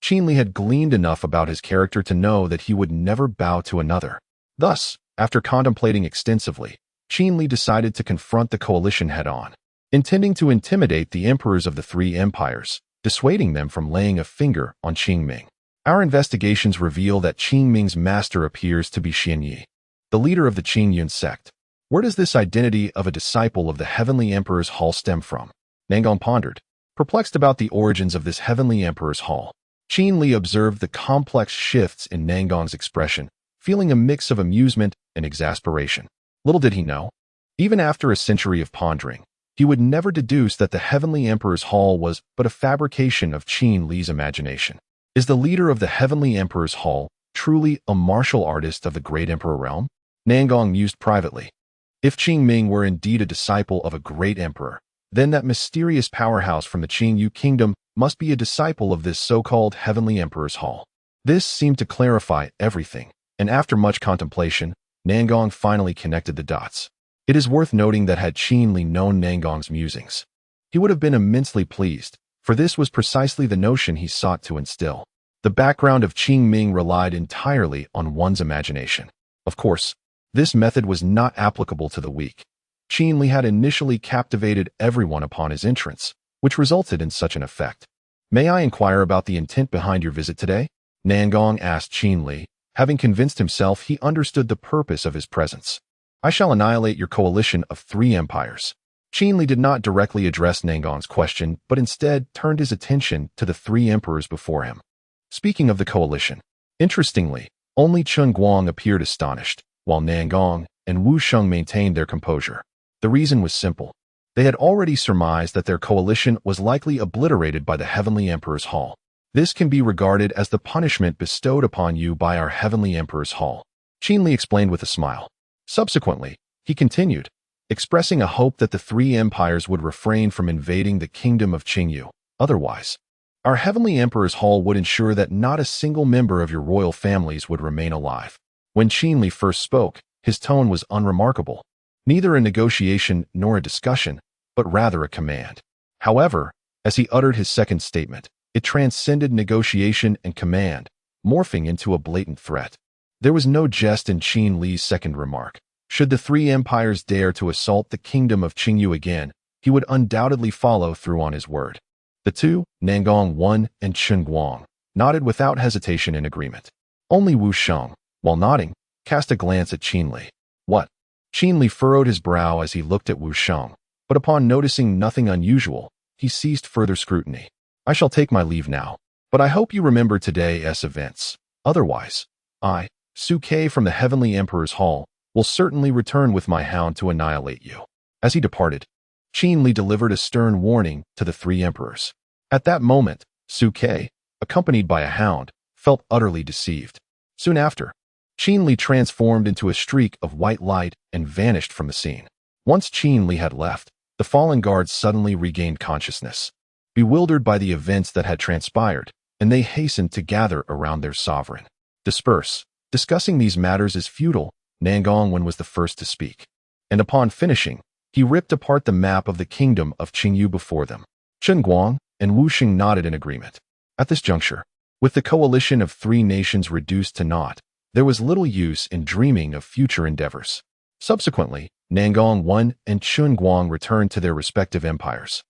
Qin Li had gleaned enough about his character to know that he would never bow to another. Thus, after contemplating extensively, Qin Li decided to confront the coalition head-on, intending to intimidate the emperors of the three empires, dissuading them from laying a finger on Qing Ming. Our investigations reveal that Qing Ming's master appears to be Xian Yi, the leader of the Qingyun sect. Where does this identity of a disciple of the Heavenly Emperor's Hall stem from? Nangong pondered, perplexed about the origins of this Heavenly Emperor's Hall. Qin Li observed the complex shifts in Nangong's expression, feeling a mix of amusement and exasperation. Little did he know, even after a century of pondering, he would never deduce that the Heavenly Emperor's Hall was but a fabrication of Qin Li's imagination. Is the leader of the Heavenly Emperor's Hall truly a martial artist of the great emperor realm? Nangong mused privately. If Qing Ming were indeed a disciple of a great emperor, then that mysterious powerhouse from the Qingyu kingdom must be a disciple of this so-called Heavenly Emperor's Hall. This seemed to clarify everything, and after much contemplation, Nangong finally connected the dots. It is worth noting that had Qin Li known Nangong's musings, he would have been immensely pleased, for this was precisely the notion he sought to instill. The background of Qing Ming relied entirely on one's imagination. Of course, this method was not applicable to the weak. Qin Li had initially captivated everyone upon his entrance, which resulted in such an effect. May I inquire about the intent behind your visit today? Nangong asked Qin Li, having convinced himself he understood the purpose of his presence. I shall annihilate your coalition of three empires. Qin Li did not directly address Nangong's question, but instead turned his attention to the three emperors before him. Speaking of the coalition, interestingly, only Chen Guang appeared astonished, while Nangong and Wu Sheng maintained their composure. The reason was simple. They had already surmised that their coalition was likely obliterated by the Heavenly Emperor's Hall. This can be regarded as the punishment bestowed upon you by our Heavenly Emperor's Hall, Qin Li explained with a smile. Subsequently, he continued, expressing a hope that the three empires would refrain from invading the kingdom of Qingyu. Otherwise, our Heavenly Emperor's Hall would ensure that not a single member of your royal families would remain alive. When Qin Li first spoke, his tone was unremarkable, neither a negotiation nor a discussion, but rather a command. However, as he uttered his second statement, it transcended negotiation and command, morphing into a blatant threat. There was no jest in Qin Li's second remark. Should the three empires dare to assault the kingdom of Qingyu again, he would undoubtedly follow through on his word. The two, Nangong Wen and Chen Guang, nodded without hesitation in agreement. Only Wu Sheng, while nodding, cast a glance at Qin Li. What? Qin Li furrowed his brow as he looked at Wu Sheng, but upon noticing nothing unusual, he ceased further scrutiny. I shall take my leave now, but I hope you remember today's events. Otherwise, I, Su Ke from the Heavenly Emperor's Hall, will certainly return with my hound to annihilate you. As he departed, Qin Li delivered a stern warning to the three emperors. At that moment, Su Ke, accompanied by a hound, felt utterly deceived. Soon after, Qin Li transformed into a streak of white light and vanished from the scene. Once Qin Li had left, the fallen guards suddenly regained consciousness, bewildered by the events that had transpired, and they hastened to gather around their sovereign. Disperse. Discussing these matters is futile, Nangong Wen was the first to speak. And upon finishing, he ripped apart the map of the kingdom of Qingyu before them. Chen Guang and Wu Xing nodded in agreement. At this juncture, with the coalition of three nations reduced to naught, there was little use in dreaming of future endeavors. Subsequently, Nangong Wen and Chen Guang returned to their respective empires,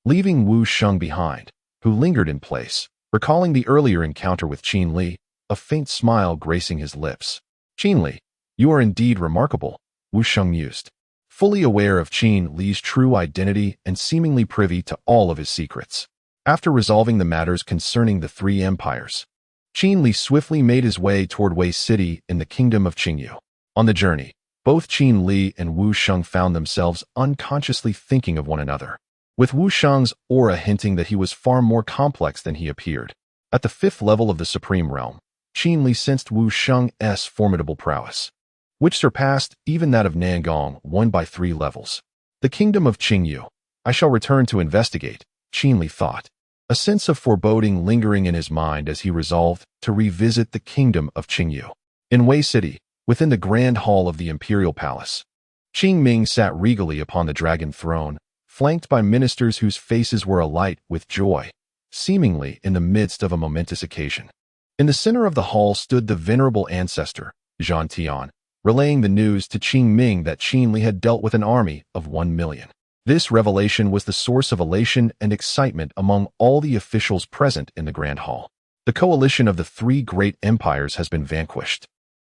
leaving Wu Sheng behind, who lingered in place, recalling the earlier encounter with Qin Li, a faint smile gracing his lips. Qin Li, you are indeed remarkable, Wu Sheng mused, fully aware of Qin Li's true identity and seemingly privy to all of his secrets. After resolving the matters concerning the three empires, Qin Li swiftly made his way toward Wei City in the kingdom of Qingyu. On the journey, both Qin Li and Wu Sheng found themselves unconsciously thinking of one another, with Wu Sheng's aura hinting that he was far more complex than he appeared. At the fifth level of the Supreme Realm, Qin Li sensed Wu Sheng's formidable prowess, which surpassed even that of Nangong Wen by 3 levels. The kingdom of Qingyu. I shall return to investigate, Qin Li thought, a sense of foreboding lingering in his mind as he resolved to revisit the kingdom of Qingyu. In Wei City, within the grand hall of the imperial palace, Qing Ming sat regally upon the dragon throne, flanked by ministers whose faces were alight with joy, seemingly in the midst of a momentous occasion. In the center of the hall stood the venerable ancestor, Zhan Tian, relaying the news to Qing Ming that Qin Li had dealt with an army of 1 million. This revelation was the source of elation and excitement among all the officials present in the grand hall. The coalition of the 3 great empires has been vanquished,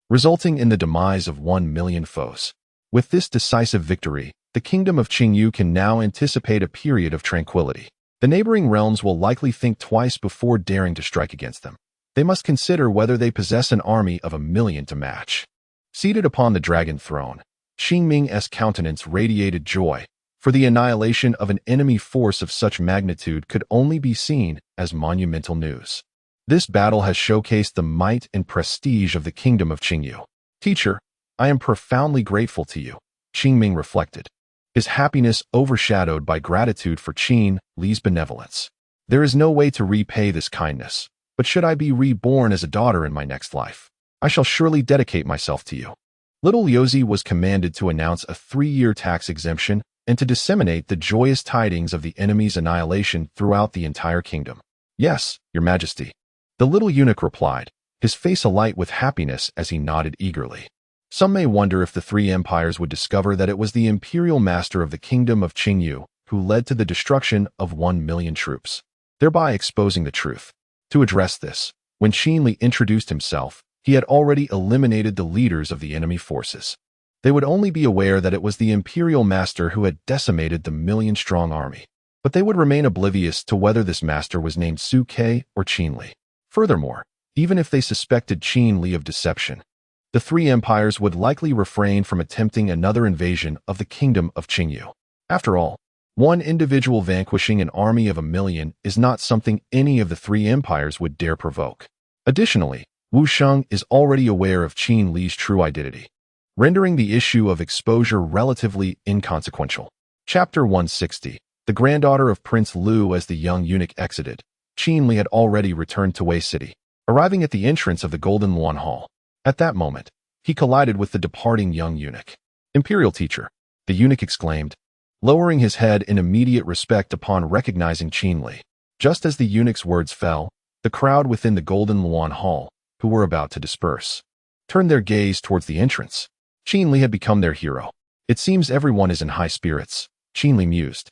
resulting in the demise of 1 million foes. With this decisive victory, the kingdom of Qingyu can now anticipate a period of tranquility. The neighboring realms will likely think twice before daring to strike against them. They must consider whether they possess an army of 1 million to match. Seated upon the dragon throne, Qing Ming's countenance radiated joy, for the annihilation of an enemy force of such magnitude could only be seen as monumental news. This battle has showcased the might and prestige of the kingdom of Qingyu. Teacher, I am profoundly grateful to you, Qing Ming reflected, his happiness overshadowed by gratitude for Qin Li's benevolence. There is no way to repay this kindness, but should I be reborn as a daughter in my next life, I shall surely dedicate myself to you. Little Yozi was commanded to announce a 3-year tax exemption and to disseminate the joyous tidings of the enemy's annihilation throughout the entire kingdom. Yes, Your Majesty. The little eunuch replied, his face alight with happiness as he nodded eagerly. Some may wonder if the 3 empires would discover that it was the imperial master of the kingdom of Qingyu who led to the destruction of 1 million troops, thereby exposing the truth. To address this, when Qin Li introduced himself, he had already eliminated the leaders of the enemy forces. They would only be aware that it was the imperial master who had decimated the 1,000,000-strong army, but they would remain oblivious to whether this master was named Su Ke or Qin Li. Furthermore, even if they suspected Qin Li of deception, the 3 empires would likely refrain from attempting another invasion of the kingdom of Qingyu. After all, one individual vanquishing an army of 1 million is not something any of the 3 empires would dare provoke. Additionally, Wu Sheng is already aware of Qin Li's true identity, rendering the issue of exposure relatively inconsequential. Chapter 160. The granddaughter of Prince Liu. As the young eunuch exited, Qin Li had already returned to Wei City, arriving at the entrance of the Golden Luan Hall. At that moment, he collided with the departing young eunuch. Imperial teacher, the eunuch exclaimed, lowering his head in immediate respect upon recognizing Qin Li. Just as the eunuch's words fell, the crowd within the Golden Luan Hall, who were about to disperse, turned their gaze towards the entrance. Qin Li had become their hero. It seems everyone is in high spirits, Qin Li mused,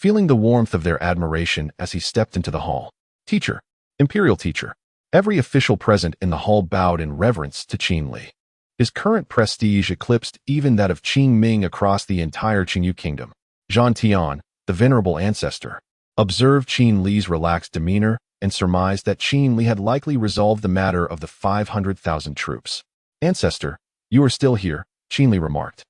feeling the warmth of their admiration as he stepped into the hall. Teacher, imperial teacher. Every official present in the hall bowed in reverence to Qin Li. His current prestige eclipsed even that of Qing Ming across the entire Qingyu kingdom. Zhan Tian, the venerable ancestor, observed Qin Li's relaxed demeanor and surmised that Qin Li had likely resolved the matter of the 500,000 troops. Ancestor, you are still here, Qin Li remarked,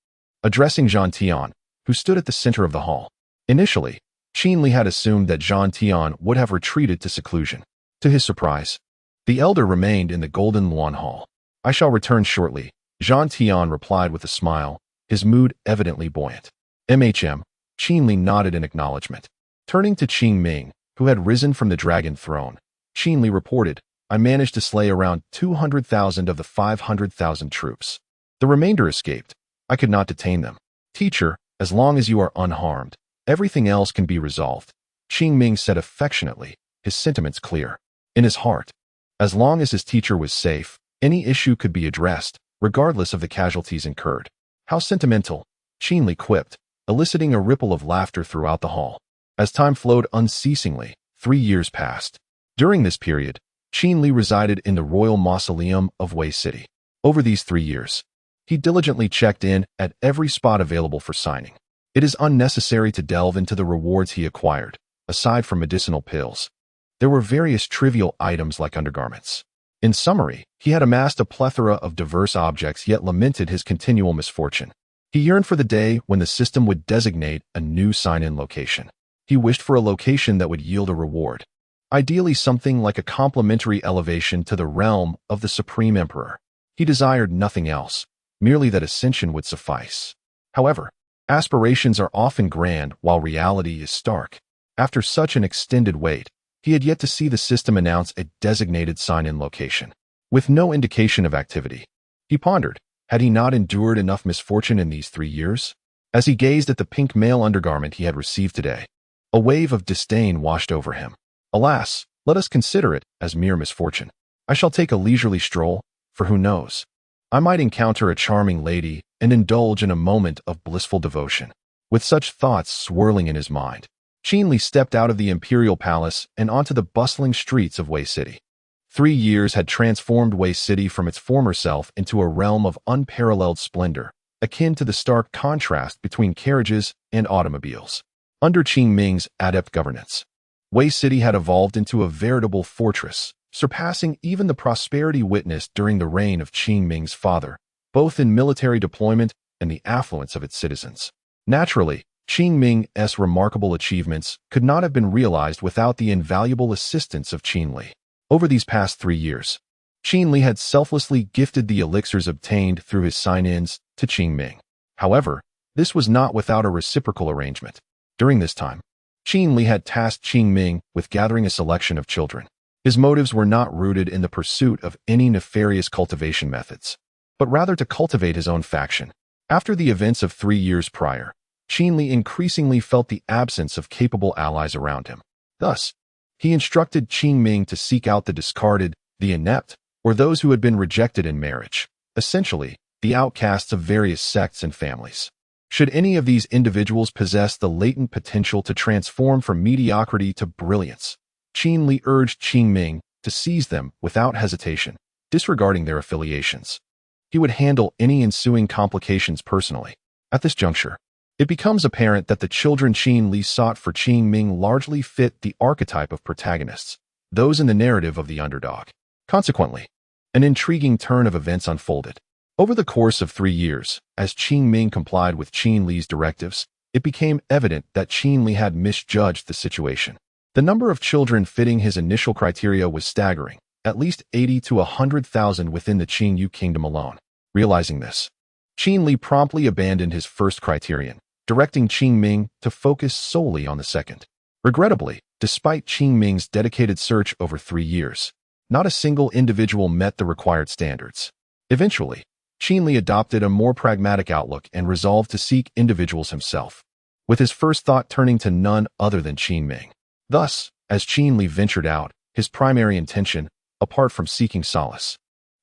addressing Zhan Tian, who stood at the center of the hall. Initially, Qin Li had assumed that Zhan Tian would have retreated to seclusion. To his surprise, the elder remained in the Golden Luan Hall. I shall return shortly, Zhan Tian replied with a smile, his mood evidently buoyant. Qin Li nodded in acknowledgement. Turning to Qing Ming, who had risen from the dragon throne, Qin Li reported, I managed to slay around 200,000 of the 500,000 troops. The remainder escaped. I could not detain them. Teacher, as long as you are unharmed, everything else can be resolved, Qing Ming said affectionately, his sentiments clear. In his heart, as long as his teacher was safe, any issue could be addressed, regardless of the casualties incurred. How sentimental, Qin Li quipped, eliciting a ripple of laughter throughout the hall. As time flowed unceasingly, 3 years passed. During this period, Qin Li resided in the royal mausoleum of Wei City. Over these 3 years, he diligently checked in at every spot available for signing. It is unnecessary to delve into the rewards he acquired. Aside from medicinal pills, there were various trivial items like undergarments. In summary, he had amassed a plethora of diverse objects yet lamented his continual misfortune. He yearned for the day when the system would designate a new sign-in location. He wished for a location that would yield a reward. Ideally something like a complimentary elevation to the realm of the Supreme Emperor. He desired nothing else, merely that ascension would suffice. However, aspirations are often grand while reality is stark. After such an extended wait, he had yet to see the system announce a designated sign-in location. With no indication of activity, he pondered, had he not endured enough misfortune in these 3 years? As he gazed at the pink mail undergarment he had received today, a wave of disdain washed over him. Alas, let us consider it as mere misfortune. I shall take a leisurely stroll, for who knows? I might encounter a charming lady and indulge in a moment of blissful devotion. With such thoughts swirling in his mind, Qin Li stepped out of the imperial palace and onto the bustling streets of Wei City. 3 years had transformed Wei City from its former self into a realm of unparalleled splendor, akin to the stark contrast between carriages and automobiles. Under Qing Ming's adept governance, Wei City had evolved into a veritable fortress, surpassing even the prosperity witnessed during the reign of Qing Ming's father, both in military deployment and the affluence of its citizens. Naturally, Qing Ming's remarkable achievements could not have been realized without the invaluable assistance of Qin Li. Over these past 3 years, Qin Li had selflessly gifted the elixirs obtained through his sign-ins to Qing Ming. However, this was not without a reciprocal arrangement. During this time, Qin Li had tasked Qing Ming with gathering a selection of children. His motives were not rooted in the pursuit of any nefarious cultivation methods, but rather to cultivate his own faction. After the events of 3 years prior, Qin Li increasingly felt the absence of capable allies around him. Thus, he instructed Qing Ming to seek out the discarded, the inept, or those who had been rejected in marriage, essentially, the outcasts of various sects and families. Should any of these individuals possess the latent potential to transform from mediocrity to brilliance, Qin Li urged Qing Ming to seize them without hesitation, disregarding their affiliations. He would handle any ensuing complications personally. At this juncture, it becomes apparent that the children Qin Li sought for Qing Ming largely fit the archetype of protagonists, those in the narrative of the underdog. Consequently, an intriguing turn of events unfolded. Over the course of 3 years, as Qing Ming complied with Qin Li's directives, it became evident that Qin Li had misjudged the situation. The number of children fitting his initial criteria was staggering, at least 80 to 100,000 within the Qingyu kingdom alone. Realizing this, Qin Li promptly abandoned his first criterion, directing Qing Ming to focus solely on the second. Regrettably, despite Qing Ming's dedicated search over 3 years, not a single individual met the required standards. Eventually, Qin Li adopted a more pragmatic outlook and resolved to seek individuals himself, with his first thought turning to none other than Qin Ming. Thus, as Qin Li ventured out, his primary intention, apart from seeking solace,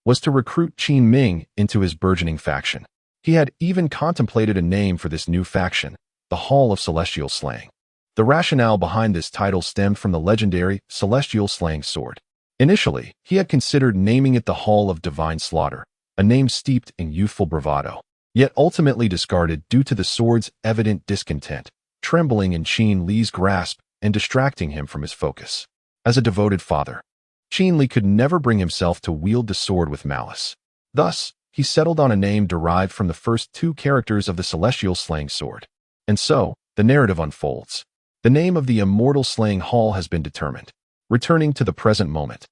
was to recruit Qin Ming into his burgeoning faction. He had even contemplated a name for this new faction, the Hall of Celestial Slaying. The rationale behind this title stemmed from the legendary celestial slaying sword. Initially, he had considered naming it the Hall of Divine Slaughter, a name steeped in youthful bravado, yet ultimately discarded due to the sword's evident discontent, trembling in Qin Li's grasp and distracting him from his focus. As a devoted father, Qin Li could never bring himself to wield the sword with malice. Thus, he settled on a name derived from the first two characters of the celestial slaying sword. And so, the narrative unfolds. The name of the immortal slaying hall has been determined. Returning to the present moment.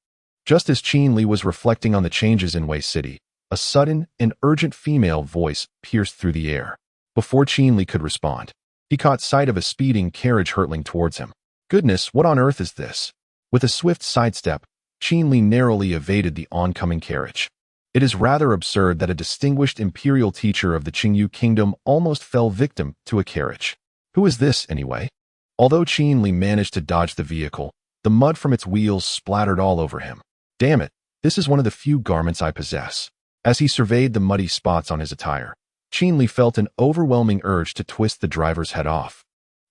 Just as Qin Li was reflecting on the changes in Wei City, a sudden and urgent female voice pierced through the air. Before Qin Li could respond, he caught sight of a speeding carriage hurtling towards him. Goodness, what on earth is this? With a swift sidestep, Qin Li narrowly evaded the oncoming carriage. It is rather absurd that a distinguished imperial teacher of the Qingyu kingdom almost fell victim to a carriage. Who is this, anyway? Although Qin Li managed to dodge the vehicle, the mud from its wheels splattered all over him. Damn it, this is one of the few garments I possess. As he surveyed the muddy spots on his attire, Qin Li felt an overwhelming urge to twist the driver's head off.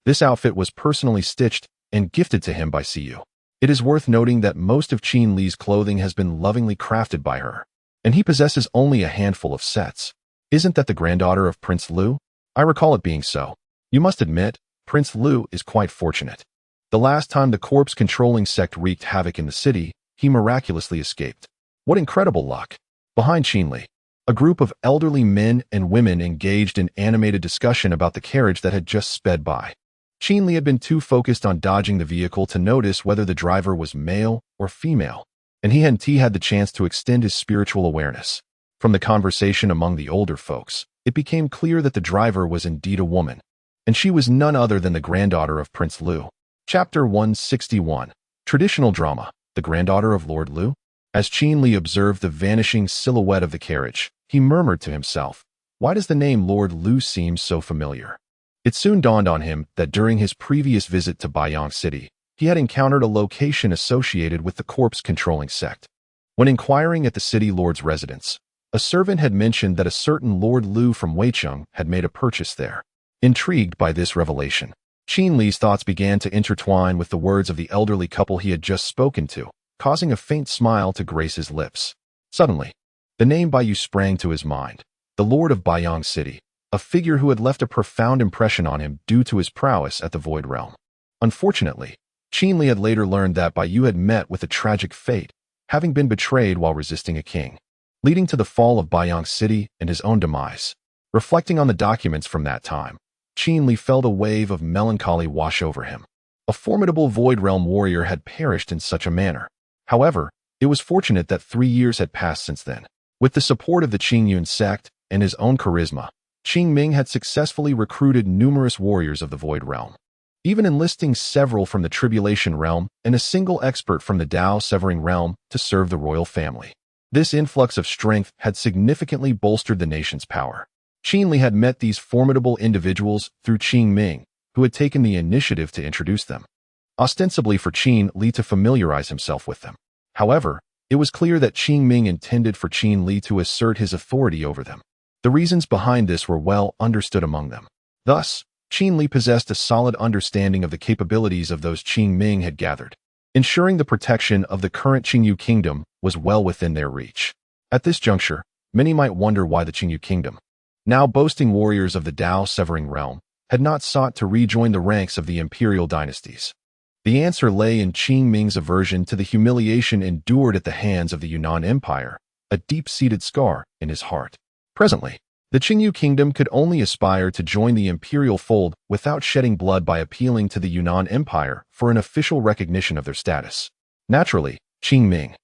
This outfit was personally stitched and gifted to him by Siyu. It is worth noting that most of Qin Li's clothing has been lovingly crafted by her, and he possesses only a handful of sets. Isn't that the granddaughter of Prince Lu? I recall it being so. You must admit, Prince Lu is quite fortunate. The last time the corpse-controlling sect wreaked havoc in the city, he miraculously escaped. What incredible luck! Behind Qin Li, a group of elderly men and women engaged in animated discussion about the carriage that had just sped by. Qin Li had been too focused on dodging the vehicle to notice whether the driver was male or female, and he hadn't had the chance to extend his spiritual awareness. From the conversation among the older folks, it became clear that the driver was indeed a woman, and she was none other than the granddaughter of Prince Lu. Chapter 161. Traditional Drama, the Granddaughter of Lord Lu? As Qin Li observed the vanishing silhouette of the carriage, he murmured to himself, "Why does the name Lord Lu seem so familiar?" It soon dawned on him that during his previous visit to Baiyang City, he had encountered a location associated with the corpse-controlling sect. When inquiring at the city lord's residence, a servant had mentioned that a certain Lord Lu from Weicheng had made a purchase there. Intrigued by this revelation, Qin Li's thoughts began to intertwine with the words of the elderly couple he had just spoken to, causing a faint smile to grace his lips. Suddenly, the name Baiyu sprang to his mind, the Lord of Baiyang City, a figure who had left a profound impression on him due to his prowess at the Void Realm. Unfortunately, Qin Li had later learned that Baiyu had met with a tragic fate, having been betrayed while resisting a king, leading to the fall of Baiyang City and his own demise. Reflecting on the documents from that time, Qin Li felt a wave of melancholy wash over him. A formidable Void Realm warrior had perished in such a manner. However, it was fortunate that 3 years had passed since then. With the support of the Qingyun sect and his own charisma, Qing Ming had successfully recruited numerous warriors of the Void Realm, even enlisting several from the Tribulation Realm and a single expert from the Dao Severing Realm to serve the royal family. This influx of strength had significantly bolstered the nation's power. Qin Li had met these formidable individuals through Qing Ming, who had taken the initiative to introduce them, ostensibly for Qin Li to familiarize himself with them. However, it was clear that Qing Ming intended for Qin Li to assert his authority over them. The reasons behind this were well understood among them. Thus, Qin Li possessed a solid understanding of the capabilities of those Qing Ming had gathered, ensuring the protection of the current Qingyu kingdom was well within their reach. At this juncture, many might wonder why the Qingyu kingdom, now boasting warriors of the Dao Severing Realm, had not sought to rejoin the ranks of the imperial dynasties. The answer lay in Qing Ming's aversion to the humiliation endured at the hands of the Yunnan Empire, a deep-seated scar in his heart. Presently, the Qingyu kingdom could only aspire to join the imperial fold without shedding blood by appealing to the Yunnan Empire for an official recognition of their status. Naturally, Qing Ming,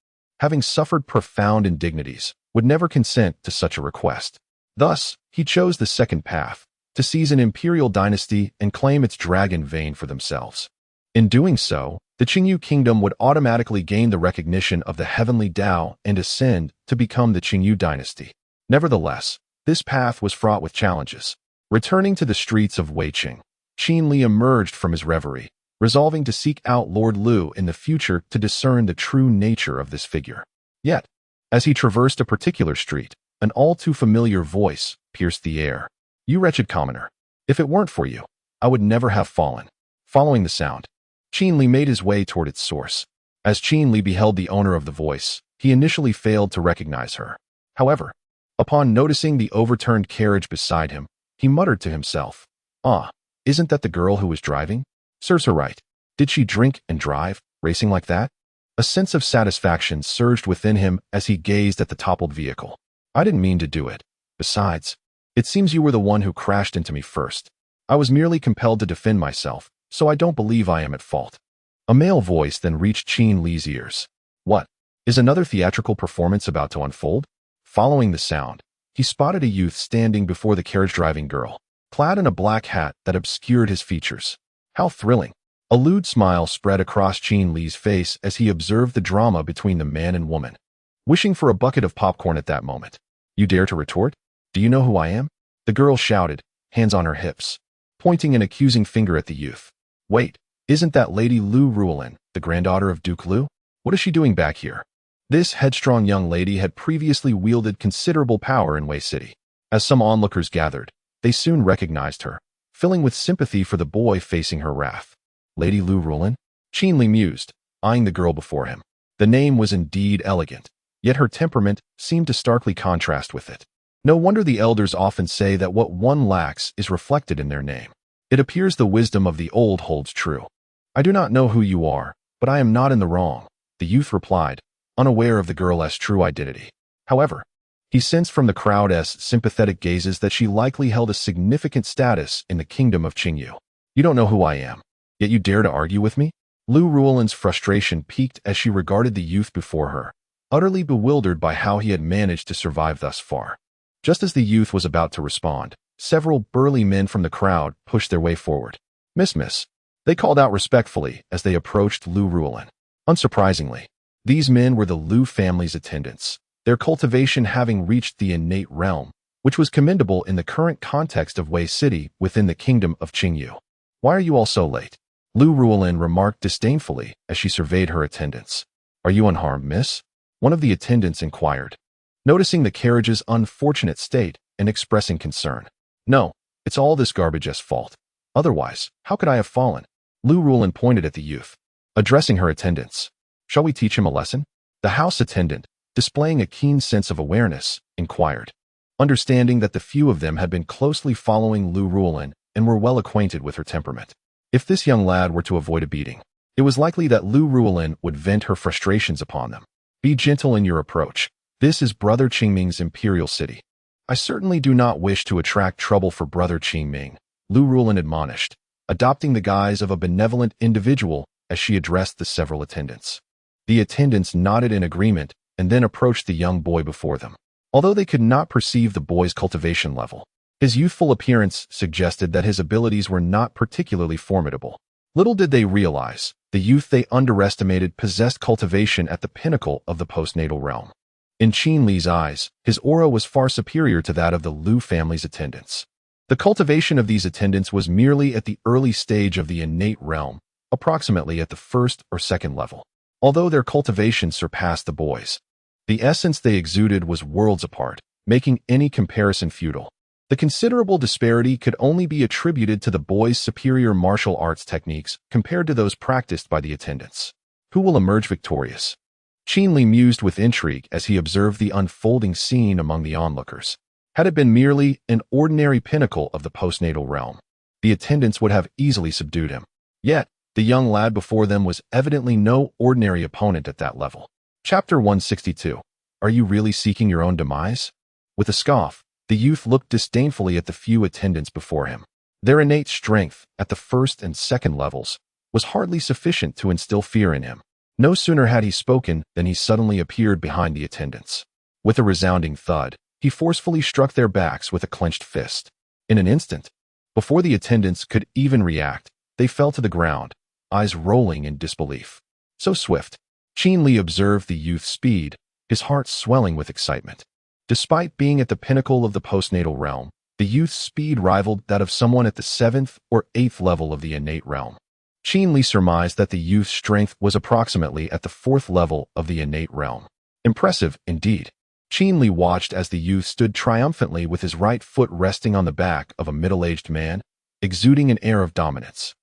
having suffered profound indignities, would never consent to such a request. Thus, he chose the second path, to seize an imperial dynasty and claim its dragon vein for themselves. In doing so, the Qingyu kingdom would automatically gain the recognition of the heavenly Dao and ascend to become the Qingyu dynasty. Nevertheless, this path was fraught with challenges. Returning to the streets of Weicheng, Qin Li emerged from his reverie, resolving to seek out Lord Lu in the future to discern the true nature of this figure. Yet, as he traversed a particular street, an all-too-familiar voice pierced the air. "You wretched commoner, if it weren't for you, I would never have fallen." Following the sound, Qin Li made his way toward its source. As Qin Li beheld the owner of the voice, he initially failed to recognize her. However, upon noticing the overturned carriage beside him, he muttered to himself, "Ah, isn't that the girl who was driving? Serves her right. Did she drink and drive, racing like that?" A sense of satisfaction surged within him as he gazed at the toppled vehicle. "I didn't mean to do it. Besides, it seems you were the one who crashed into me first. I was merely compelled to defend myself, so I don't believe I am at fault." A male voice then reached Qin Li's ears. "What? Is another theatrical performance about to unfold?" Following the sound, he spotted a youth standing before the carriage-driving girl, clad in a black hat that obscured his features. How thrilling! A lewd smile spread across Qin Li's face as he observed the drama between the man and woman. Wishing for a bucket of popcorn at that moment. "You dare to retort? Do you know who I am?" The girl shouted, hands on her hips, pointing an accusing finger at the youth. "Wait, isn't that Lady Lu Ruolin, the granddaughter of Duke Lu? What is she doing back here?" This headstrong young lady had previously wielded considerable power in Wei City. As some onlookers gathered, they soon recognized her, filling with sympathy for the boy facing her wrath. Lady Lu Ruolin? Qin Li mused, eyeing the girl before him. The name was indeed elegant, yet her temperament seemed to starkly contrast with it. No wonder the elders often say that what one lacks is reflected in their name. It appears the wisdom of the old holds true. "I do not know who you are, but I am not in the wrong," the youth replied, unaware of the girl's true identity. However, he sensed from the crowd's sympathetic gazes that she likely held a significant status in the kingdom of Qingyu. "You don't know who I am, yet you dare to argue with me?" Lu Ruolin's frustration peaked as she regarded the youth before her, utterly bewildered by how he had managed to survive thus far. Just as the youth was about to respond, several burly men from the crowd pushed their way forward. Miss," they called out respectfully as they approached Lu Ruolin. Unsurprisingly, these men were the Lu family's attendants, their cultivation having reached the innate realm, which was commendable in the current context of Wei City within the kingdom of Qingyu. "Why are you all so late?" Lu Ruolin remarked disdainfully as she surveyed her attendants. "Are you unharmed, miss?" one of the attendants inquired, noticing the carriage's unfortunate state and expressing concern. "No, it's all this garbage's fault. Otherwise, how could I have fallen?" Lu Ruolin pointed at the youth, addressing her attendants. "Shall we teach him a lesson?" The house attendant, displaying a keen sense of awareness, inquired, understanding that the few of them had been closely following Lu Ruolin and were well acquainted with her temperament. If this young lad were to avoid a beating, it was likely that Lu Ruolin would vent her frustrations upon them. "Be gentle in your approach. This is Brother Qingming's imperial city." "I certainly do not wish to attract trouble for Brother Qingming," Lu Ruolin admonished, adopting the guise of a benevolent individual as she addressed the several attendants. The attendants nodded in agreement and then approached the young boy before them. Although they could not perceive the boy's cultivation level, his youthful appearance suggested that his abilities were not particularly formidable. Little did they realize, the youth they underestimated possessed cultivation at the pinnacle of the postnatal realm. In Qin Li's eyes, his aura was far superior to that of the Lu family's attendants. The cultivation of these attendants was merely at the early stage of the innate realm, approximately at the first or second level. Although their cultivation surpassed the boys, the essence they exuded was worlds apart, making any comparison futile. The considerable disparity could only be attributed to the boys' superior martial arts techniques compared to those practiced by the attendants. Who will emerge victorious? Qin Li mused with intrigue as he observed the unfolding scene among the onlookers. Had it been merely an ordinary pinnacle of the postnatal realm, the attendants would have easily subdued him. Yet, the young lad before them was evidently no ordinary opponent at that level. Chapter 162. Are you really seeking your own demise? With a scoff, the youth looked disdainfully at the few attendants before him. Their innate strength, at the first and second levels, was hardly sufficient to instill fear in him. No sooner had he spoken than he suddenly appeared behind the attendants. With a resounding thud, he forcefully struck their backs with a clenched fist. In an instant, before the attendants could even react, they fell to the ground, eyes rolling in disbelief. So swift. Qin Li observed the youth's speed, his heart swelling with excitement. Despite being at the pinnacle of the postnatal realm, the youth's speed rivaled that of someone at the 7th or 8th level of the innate realm. Qin Li surmised that the youth's strength was approximately at the 4th level of the innate realm. Impressive, indeed. Qin Li watched as the youth stood triumphantly with his right foot resting on the back of a middle-aged man, exuding an air of dominance.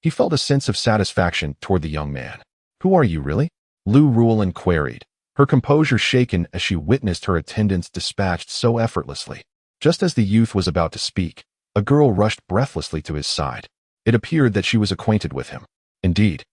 He felt a sense of satisfaction toward the young man. "Who are you, really?" Lu Ruolin queried, her composure shaken as she witnessed her attendants dispatched so effortlessly. Just as the youth was about to speak, a girl rushed breathlessly to his side. It appeared that she was acquainted with him. Indeed.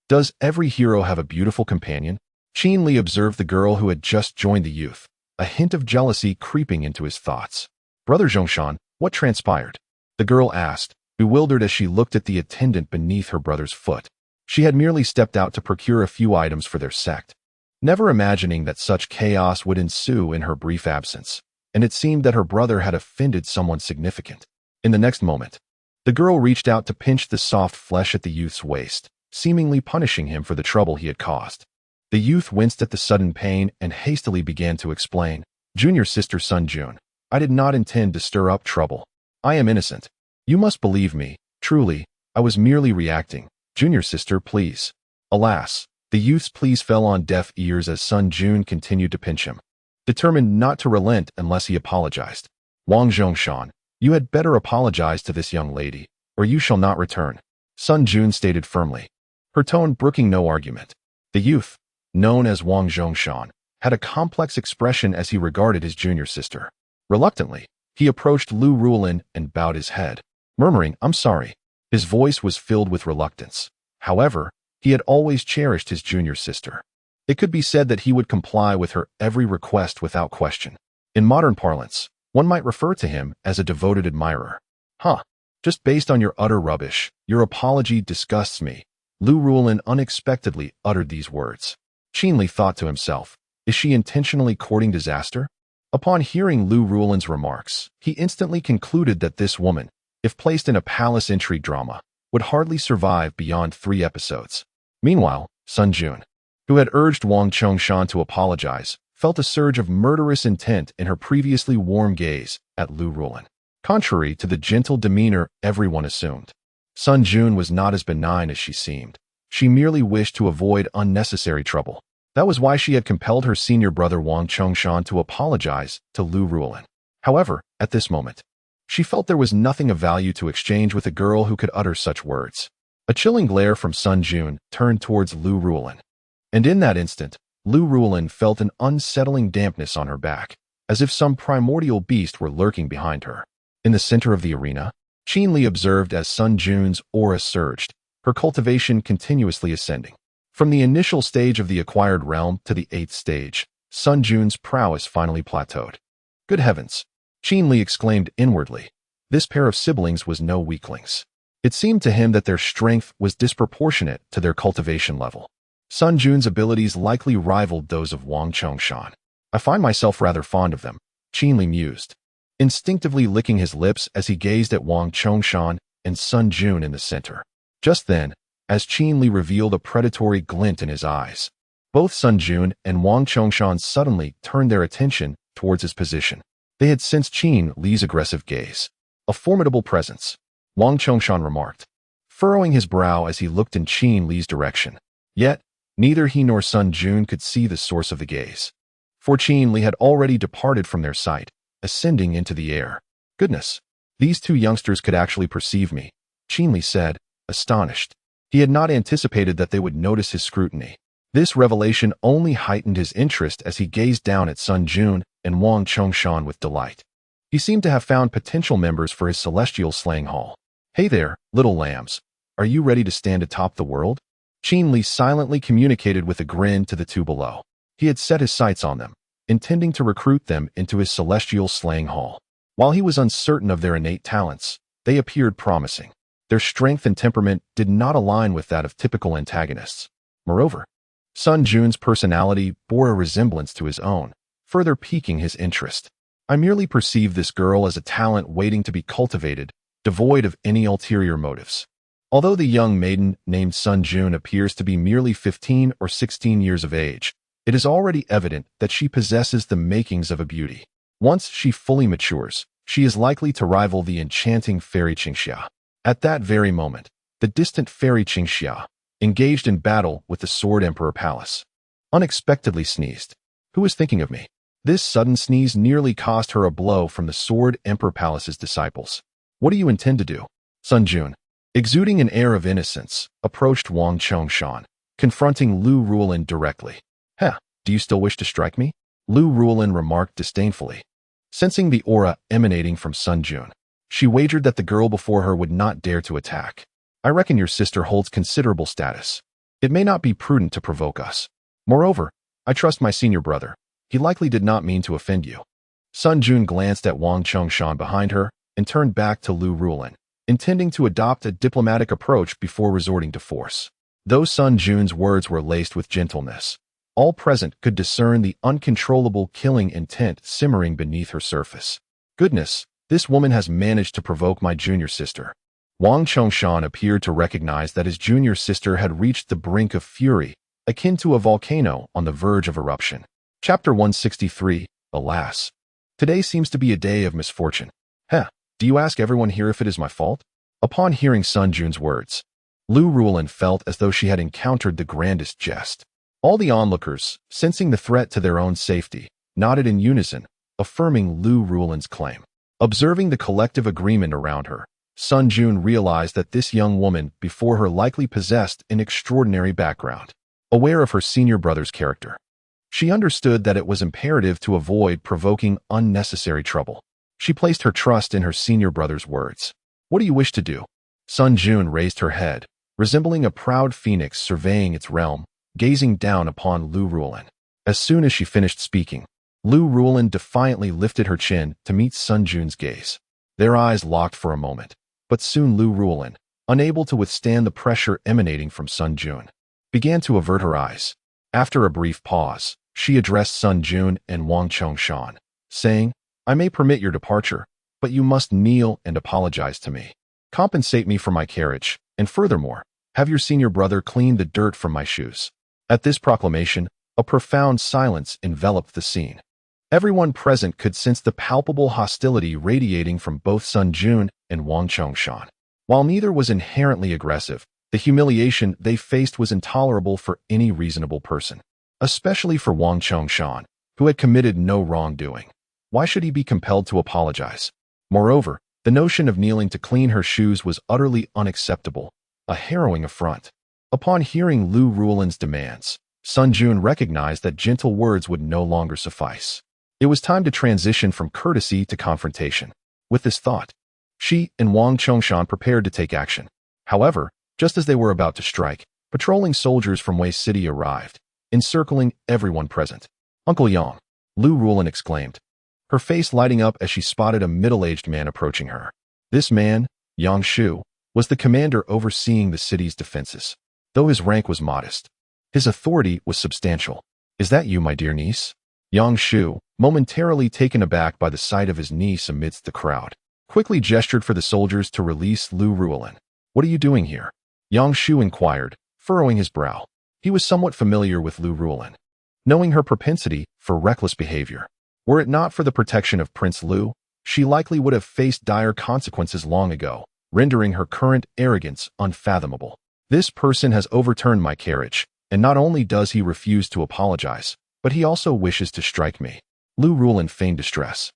Does every hero have a beautiful companion? Qin Li observed the girl who had just joined the youth, a hint of jealousy creeping into his thoughts. "Brother Zhongshan, what transpired?" the girl asked, bewildered as she looked at the attendant beneath her brother's foot. She had merely stepped out to procure a few items for their sect, never imagining that such chaos would ensue in her brief absence, and it seemed that her brother had offended someone significant. In the next moment, the girl reached out to pinch the soft flesh at the youth's waist, seemingly punishing him for the trouble he had caused. The youth winced at the sudden pain and hastily began to explain, "Junior sister Sun Jun, I did not intend to stir up trouble. I am innocent. You must believe me. Truly, I was merely reacting. Junior sister, please." Alas, the youth's pleas fell on deaf ears as Sun Jun continued to pinch him, determined not to relent unless he apologized. "Wang Zhongshan, you had better apologize to this young lady, or you shall not return," Sun Jun stated firmly, her tone brooking no argument. The youth, known as Wang Zhongshan, had a complex expression as he regarded his junior sister. Reluctantly, he approached Lu Ruolin and bowed his head, murmuring, "I'm sorry." His voice was filled with reluctance. However, he had always cherished his junior sister. It could be said that he would comply with her every request without question. In modern parlance, one might refer to him as a devoted admirer. Just based on your utter rubbish, your apology disgusts me." Lu Ruolin unexpectedly uttered these words. Qin Li thought to himself, is she intentionally courting disaster? Upon hearing Lu Ruolin's remarks, he instantly concluded that this woman, if placed in a palace intrigue drama, would hardly survive beyond 3 episodes. Meanwhile, Sun Jun, who had urged Wang Zhongshan to apologize, felt a surge of murderous intent in her previously warm gaze at Lu Ruolin. Contrary to the gentle demeanor everyone assumed, Sun Jun was not as benign as she seemed. She merely wished to avoid unnecessary trouble. That was why she had compelled her senior brother Wang Zhongshan to apologize to Lu Ruolin. However, at this moment, she felt there was nothing of value to exchange with a girl who could utter such words. A chilling glare from Sun Jun turned towards Lu Ruolin, and in that instant, Lu Ruolin felt an unsettling dampness on her back, as if some primordial beast were lurking behind her. In the center of the arena, Qin Li observed as Sun Jun's aura surged, her cultivation continuously ascending. From the initial stage of the acquired realm to the 8th stage, Sun Jun's prowess finally plateaued. "Good heavens!" Qin Li exclaimed inwardly. This pair of siblings was no weaklings. It seemed to him that their strength was disproportionate to their cultivation level. Sun Jun's abilities likely rivaled those of Wang Zhongshan. "I find myself rather fond of them," Qin Li mused, instinctively licking his lips as he gazed at Wang Zhongshan and Sun Jun in the center. Just then, as Qin Li revealed a predatory glint in his eyes, both Sun Jun and Wang Zhongshan suddenly turned their attention towards his position. They had sensed Qin Li's aggressive gaze. "A formidable presence," Wang Zhongshan remarked, furrowing his brow as he looked in Qin Li's direction. Yet, neither he nor Sun Jun could see the source of the gaze, for Qin Li had already departed from their sight, ascending into the air. "Goodness, these 2 youngsters could actually perceive me," Qin Li said, astonished. He had not anticipated that they would notice his scrutiny. This revelation only heightened his interest as he gazed down at Sun Jun and Wang Zhongshan with delight. He seemed to have found potential members for his celestial slaying hall. "Hey there, little lambs. Are you ready to stand atop the world?" Qin Li silently communicated with a grin to the 2 below. He had set his sights on them, intending to recruit them into his celestial slaying hall. While he was uncertain of their innate talents, they appeared promising. Their strength and temperament did not align with that of typical antagonists. Moreover, Sun Jun's personality bore a resemblance to his own, further piquing his interest. "I merely perceive this girl as a talent waiting to be cultivated, devoid of any ulterior motives." Although the young maiden named Sun Jun appears to be merely 15 or 16 years of age, it is already evident that she possesses the makings of a beauty. Once she fully matures, she is likely to rival the enchanting fairy Qingxia. At that very moment, the distant fairy Qingxia, engaged in battle with the Sword Emperor Palace, unexpectedly sneezed. "Who is thinking of me?" This sudden sneeze nearly cost her a blow from the Sword Emperor Palace's disciples. "What do you intend to do?" Sun Jun, exuding an air of innocence, approached Wang Chongshan, confronting Lu Ruolin directly. "Heh, do you still wish to strike me?" Lu Ruolin remarked disdainfully. Sensing the aura emanating from Sun Jun, she wagered that the girl before her would not dare to attack. "I reckon your sister holds considerable status. It may not be prudent to provoke us. Moreover, I trust my senior brother. He likely did not mean to offend you." Sun Jun glanced at Wang Chongshan behind her and turned back to Lu Ruolin, intending to adopt a diplomatic approach before resorting to force. Though Sun Jun's words were laced with gentleness, all present could discern the uncontrollable killing intent simmering beneath her surface. "Goodness, this woman has managed to provoke my junior sister." Wang Chongshan appeared to recognize that his junior sister had reached the brink of fury, akin to a volcano on the verge of eruption. Chapter 163, Alas. Today seems to be a day of misfortune. "Heh, do you ask everyone here if it is my fault?" Upon hearing Sun Jun's words, Lu Ruolin felt as though she had encountered the grandest jest. All the onlookers, sensing the threat to their own safety, nodded in unison, affirming Lu Ruolin's claim. Observing the collective agreement around her, Sun Jun realized that this young woman before her likely possessed an extraordinary background. Aware of her senior brother's character, she understood that it was imperative to avoid provoking unnecessary trouble. She placed her trust in her senior brother's words. "What do you wish to do?" Sun Jun raised her head, resembling a proud phoenix surveying its realm, gazing down upon Lu Ruolin. As soon as she finished speaking, Lu Ruolin defiantly lifted her chin to meet Sun Jun's gaze. Their eyes locked for a moment, but soon Lu Ruolin, unable to withstand the pressure emanating from Sun Jun, began to avert her eyes. After a brief pause, she addressed Sun Jun and Wang Chongshan, saying, "I may permit your departure, but you must kneel and apologize to me. Compensate me for my carriage, and furthermore, have your senior brother clean the dirt from my shoes." At this proclamation, a profound silence enveloped the scene. Everyone present could sense the palpable hostility radiating from both Sun Jun and Wang Chongshan. While neither was inherently aggressive, the humiliation they faced was intolerable for any reasonable person, especially for Wang Chongshan, who had committed no wrongdoing. Why should he be compelled to apologize? Moreover, the notion of kneeling to clean her shoes was utterly unacceptable, a harrowing affront. Upon hearing Lu Ruolin's demands, Sun Jun recognized that gentle words would no longer suffice. It was time to transition from courtesy to confrontation. With this thought, she and Wang Chongshan prepared to take action. However, just as they were about to strike, patrolling soldiers from Wei City arrived, encircling everyone present. "Uncle Yang," Lu Ruolin exclaimed, her face lighting up as she spotted a middle-aged man approaching her. This man, Yang Shu, was the commander overseeing the city's defenses. Though his rank was modest, his authority was substantial. "Is that you, my dear niece?" Yang Shu, momentarily taken aback by the sight of his niece amidst the crowd, quickly gestured for the soldiers to release Lu Ruolin. "What are you doing here?" Yang Shu inquired, furrowing his brow. He was somewhat familiar with Lu Ruolin, knowing her propensity for reckless behavior. Were it not for the protection of Prince Lu, she likely would have faced dire consequences long ago, rendering her current arrogance unfathomable. "This person has overturned my carriage, and not only does he refuse to apologize, but he also wishes to strike me." Lu Ruolin feigned distress,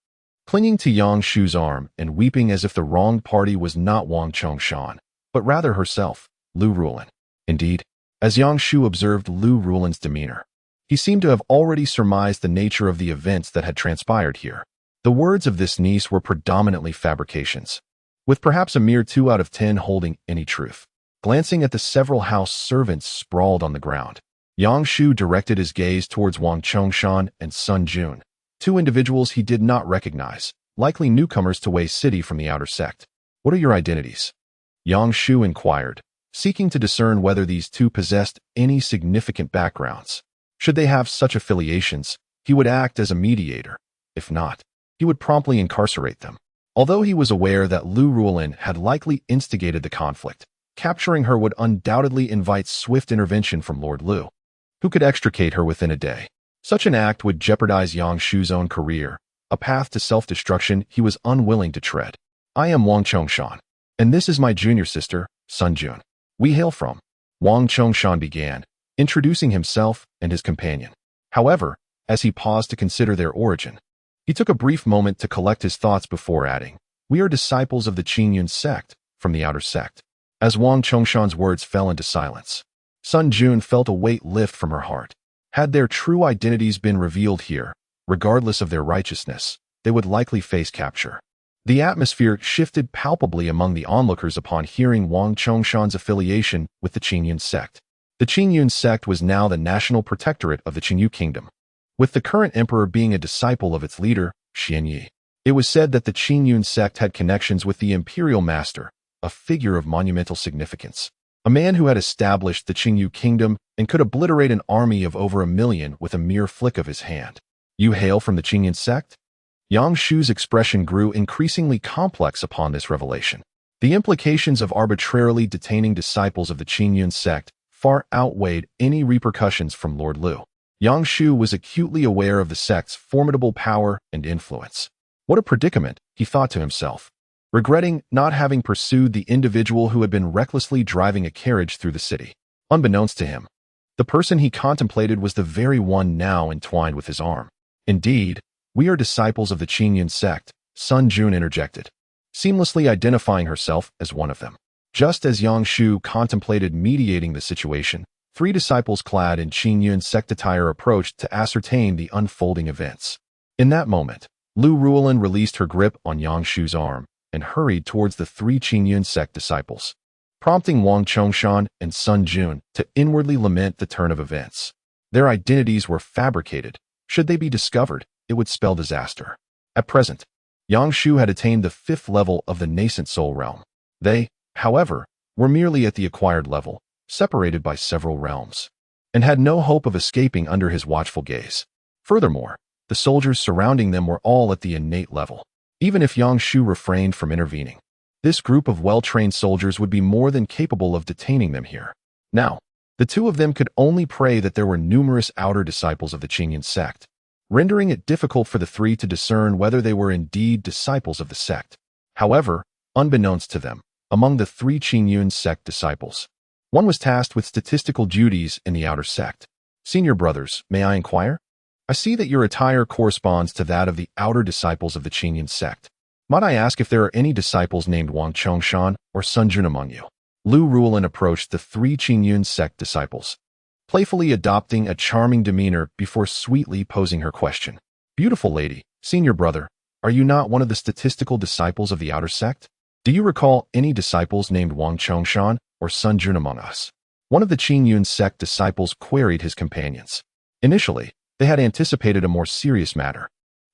clinging to Yang Shu's arm and weeping as if the wronged party was not Wang Chongshan, but rather herself, Lu Ruolin. Indeed, as Yang Shu observed Lu Ruolin's demeanor, he seemed to have already surmised the nature of the events that had transpired here. The words of this niece were predominantly fabrications, with perhaps a mere 2 out of 10 holding any truth. Glancing at the several house servants sprawled on the ground, Yang Shu directed his gaze towards Wang Chongshan and Sun Jun, 2 individuals he did not recognize, likely newcomers to Wei City from the outer sect. "What are your identities?" Yang Shu inquired, seeking to discern whether these 2 possessed any significant backgrounds. Should they have such affiliations, he would act as a mediator. If not, he would promptly incarcerate them. Although he was aware that Lu Ruolin had likely instigated the conflict, capturing her would undoubtedly invite swift intervention from Lord Lu, who could extricate her within a day. Such an act would jeopardize Yang Shu's own career, a path to self-destruction he was unwilling to tread. "I am Wang Chongshan, and this is my junior sister, Sun Jun. We hail from..." Wang Chongshan began, introducing himself and his companion. However, as he paused to consider their origin, he took a brief moment to collect his thoughts before adding, "We are disciples of the Qingyun sect, from the outer sect." As Wang Chongshan's words fell into silence, Sun Jun felt a weight lift from her heart. Had their true identities been revealed here, regardless of their righteousness, they would likely face capture. The atmosphere shifted palpably among the onlookers upon hearing Wang Chongshan's affiliation with the Qingyun sect. The Qingyun sect was now the national protectorate of the Qinyu kingdom, with the current emperor being a disciple of its leader, Xianyi. It was said that the Qingyun sect had connections with the imperial master, a figure of monumental significance, a man who had established the Qinyu kingdom and could obliterate an army of over 1 million with a mere flick of his hand. You hail from the Qingyun sect? Yang Shu's expression grew increasingly complex upon this revelation. The implications of arbitrarily detaining disciples of the Qingyun sect far outweighed any repercussions from Lord Lu. Yang Shu was acutely aware of the sect's formidable power and influence. What a predicament, he thought to himself, regretting not having pursued the individual who had been recklessly driving a carriage through the city. Unbeknownst to him, the person he contemplated was the very one now entwined with his arm. Indeed, we are disciples of the Qingyun sect, Sun Jun interjected, seamlessly identifying herself as one of them. Just as Yang Shu contemplated mediating the situation, 3 disciples clad in Qingyun sect attire approached to ascertain the unfolding events. In that moment, Lu Ruolin released her grip on Yang Shu's arm and hurried towards the 3 Qingyun sect disciples, prompting Wang Chongshan and Sun Jun to inwardly lament the turn of events. Their identities were fabricated. Should they be discovered, it would spell disaster. At present, Yang Shu had attained the 5th level of the nascent soul realm. They, however, were merely at the acquired level, separated by several realms, and had no hope of escaping under his watchful gaze. Furthermore, the soldiers surrounding them were all at the innate level. Even if Yang Shu refrained from intervening, this group of well-trained soldiers would be more than capable of detaining them here. Now, the 2 of them could only pray that there were numerous outer disciples of the Qingyun sect, rendering it difficult for the 3 to discern whether they were indeed disciples of the sect. However, unbeknownst to them, among the 3 Qingyun sect disciples, one was tasked with statistical duties in the outer sect. Senior brothers, may I inquire? I see that your attire corresponds to that of the outer disciples of the Qingyun sect. Might I ask if there are any disciples named Wang Chongshan or Sun Jun among you? Lu Ruolin approached the 3 Qingyun sect disciples, playfully adopting a charming demeanor before sweetly posing her question. Beautiful lady, senior brother, are you not one of the statistical disciples of the outer sect? Do you recall any disciples named Wang Chongshan or Sun Jun among us? One of the Qingyun sect disciples queried his companions. Initially, they had anticipated a more serious matter,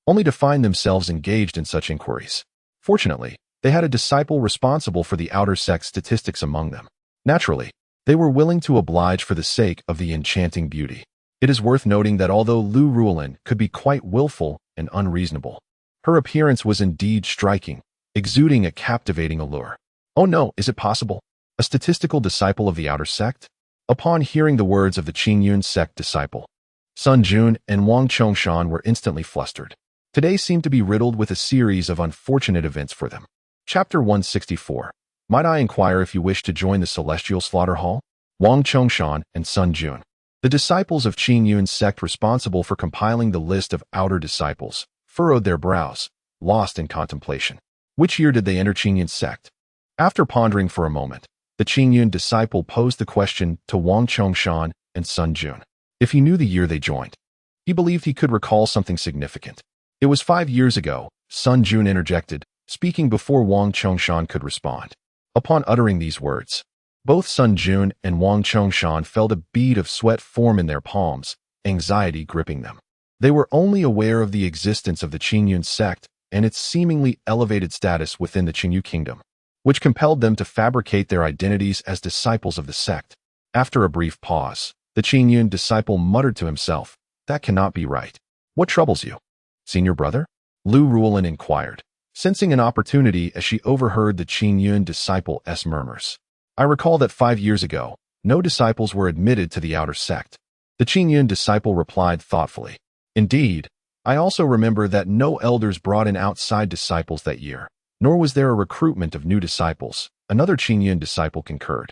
only to find themselves engaged in such inquiries. Fortunately, they had a disciple responsible for the outer sect statistics among them. Naturally, they were willing to oblige for the sake of the enchanting beauty. It is worth noting that although Lu Ruolin could be quite willful and unreasonable, her appearance was indeed striking, exuding a captivating allure. Oh no, is it possible? A statistical disciple of the outer sect? Upon hearing the words of the Qingyun sect disciple, Sun Jun and Wang Chongshan were instantly flustered. Today seemed to be riddled with a series of unfortunate events for them. Chapter 164. Might I inquire if you wish to join the celestial slaughter hall? Wang Chongshan and Sun Jun, the disciples of Qingyun sect responsible for compiling the list of outer disciples, furrowed their brows, lost in contemplation. Which year did they enter Qingyun sect? After pondering for a moment, the Qingyun disciple posed the question to Wang Chongshan and Sun Jun. If he knew the year they joined, he believed he could recall something significant. It was 5 years ago, Sun Jun interjected, speaking before Wang Chongshan could respond. Upon uttering these words, both Sun Jun and Wang Chongshan felt a bead of sweat form in their palms, anxiety gripping them. They were only aware of the existence of the Qingyun sect and its seemingly elevated status within the Qinyu kingdom, which compelled them to fabricate their identities as disciples of the sect. After a brief pause, the Qingyun disciple muttered to himself, "That cannot be right. What troubles you, senior brother?" Lu Ruolin inquired, sensing an opportunity as she overheard the Qingyun disciple's murmurs. "I recall that 5 years ago, no disciples were admitted to the outer sect." The Qingyun disciple replied thoughtfully, "Indeed, I also remember that no elders brought in outside disciples that year, nor was there a recruitment of new disciples." Another Qingyun disciple concurred.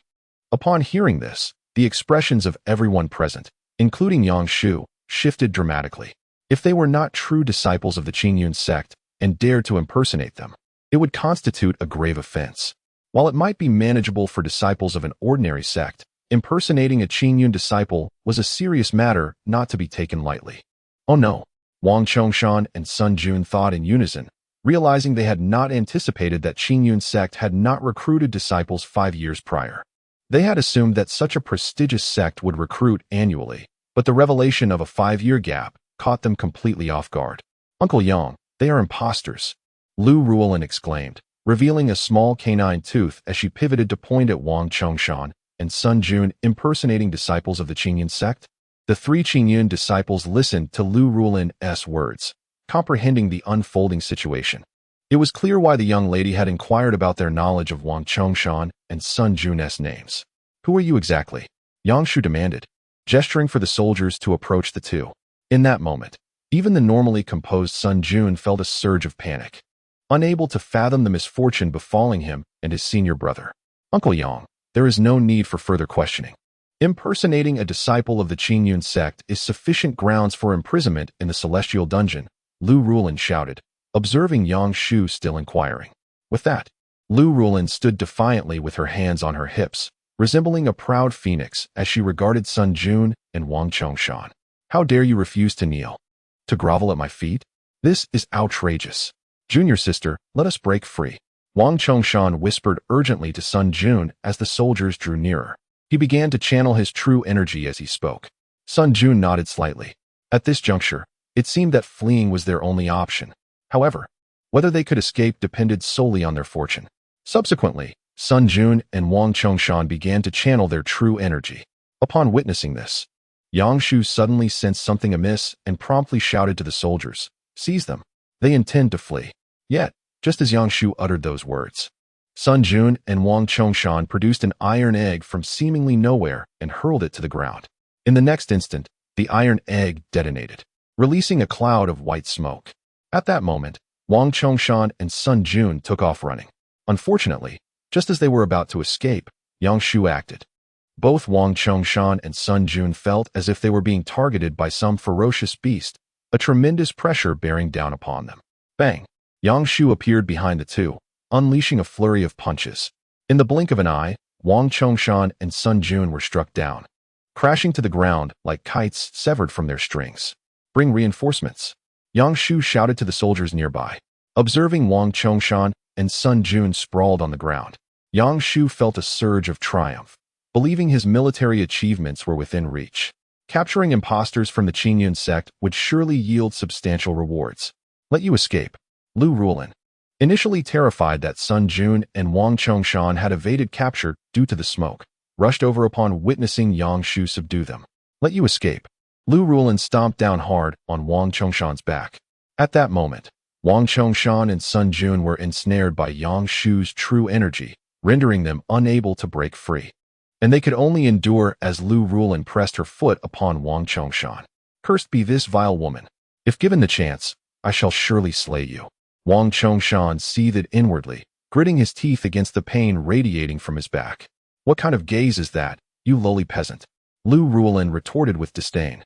Upon hearing this, the expressions of everyone present, including Yang Shu, shifted dramatically. If they were not true disciples of the Qingyun sect and dared to impersonate them, it would constitute a grave offense. While it might be manageable for disciples of an ordinary sect, impersonating a Qingyun disciple was a serious matter not to be taken lightly. Oh no, Wang Chongshan and Sun Jun thought in unison, realizing they had not anticipated that Qingyun sect had not recruited disciples 5 years prior. They had assumed that such a prestigious sect would recruit annually, but the revelation of a 5-year gap caught them completely off guard. Uncle Yang, they are imposters, Lu Ruolin exclaimed, revealing a small canine tooth as she pivoted to point at Wang Chongshan and Sun Jun impersonating disciples of the Qingyun sect. The 3 Qingyun disciples listened to Lu Ruolin's words, comprehending the unfolding situation. It was clear why the young lady had inquired about their knowledge of Wang Chongshan and Sun Jun's names. Who are you exactly? Yang Shu demanded, gesturing for the soldiers to approach the two. In that moment, even the normally composed Sun Jun felt a surge of panic, unable to fathom the misfortune befalling him and his senior brother. Uncle Yang, there is no need for further questioning. Impersonating a disciple of the Qingyun sect is sufficient grounds for imprisonment in the celestial dungeon, Lu Ruolin shouted, observing Yang Shu still inquiring. With that, Lu Ruolin stood defiantly with her hands on her hips, resembling a proud phoenix as she regarded Sun Jun and Wang Chongshan. How dare you refuse to kneel? To grovel at my feet? This is outrageous. Junior sister, let us break free. Wang Chongshan whispered urgently to Sun Jun as the soldiers drew nearer. He began to channel his true energy as he spoke. Sun Jun nodded slightly. At this juncture, it seemed that fleeing was their only option. However, whether they could escape depended solely on their fortune. Subsequently, Sun Jun and Wang Chongshan began to channel their true energy. Upon witnessing this, Yang Shu suddenly sensed something amiss and promptly shouted to the soldiers, "Seize them. They intend to flee." Yet, just as Yang Shu uttered those words, Sun Jun and Wang Chongshan produced an iron egg from seemingly nowhere and hurled it to the ground. In the next instant, the iron egg detonated, releasing a cloud of white smoke. At that moment, Wang Chongshan and Sun Jun took off running. Unfortunately, just as they were about to escape, Yang Shu acted. Both Wang Chongshan and Sun Jun felt as if they were being targeted by some ferocious beast, a tremendous pressure bearing down upon them. Bang! Yang Shu appeared behind the two, unleashing a flurry of punches. In the blink of an eye, Wang Chongshan and Sun Jun were struck down, crashing to the ground like kites severed from their strings. Bring reinforcements, Yang Shu shouted to the soldiers nearby. Observing Wang Chongshan and Sun Jun sprawled on the ground, Yang Shu felt a surge of triumph, believing his military achievements were within reach. Capturing imposters from the Qingyun sect would surely yield substantial rewards. Let you escape, Lu Ruolin. Initially terrified that Sun Jun and Wang Chongshan had evaded capture due to the smoke, rushed over upon witnessing Yang Shu subdue them. Let you escape. Lu Ruolin stomped down hard on Wang Chongshan's back. At that moment, Wang Chongshan and Sun Jun were ensnared by Yang Shu's true energy, rendering them unable to break free. And they could only endure as Lu Ruolin pressed her foot upon Wang Chongshan. Cursed be this vile woman. If given the chance, I shall surely slay you. Wang Chongshan seethed inwardly, gritting his teeth against the pain radiating from his back. What kind of gaze is that, you lowly peasant? Lu Ruolin retorted with disdain.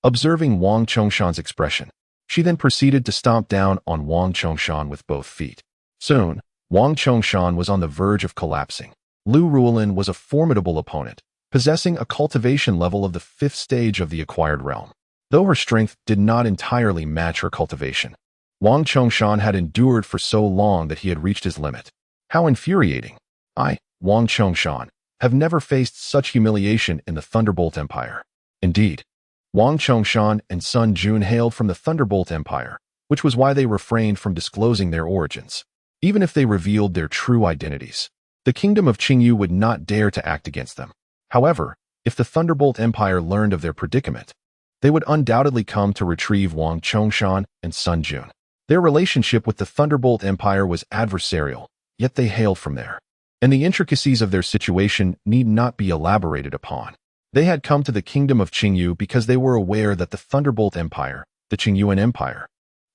Observing Wang Chongshan's expression, she then proceeded to stomp down on Wang Chongshan with both feet. Soon, Wang Chongshan was on the verge of collapsing. Lu Ruolin was a formidable opponent, possessing a cultivation level of the 5th stage of the acquired realm. Though her strength did not entirely match her cultivation, Wang Chongshan had endured for so long that he had reached his limit. How infuriating! I, Wang Chongshan, have never faced such humiliation in the Thunderbolt Empire. Indeed, Wang Chongshan and Sun Jun hailed from the Thunderbolt Empire, which was why they refrained from disclosing their origins. Even if they revealed their true identities, the kingdom of Qingyu would not dare to act against them. However, if the Thunderbolt Empire learned of their predicament, they would undoubtedly come to retrieve Wang Chongshan and Sun Jun. Their relationship with the Thunderbolt Empire was adversarial, yet they hailed from there, and the intricacies of their situation need not be elaborated upon. They had come to the kingdom of Qingyu because they were aware that the Thunderbolt Empire, the Qingyuan Empire,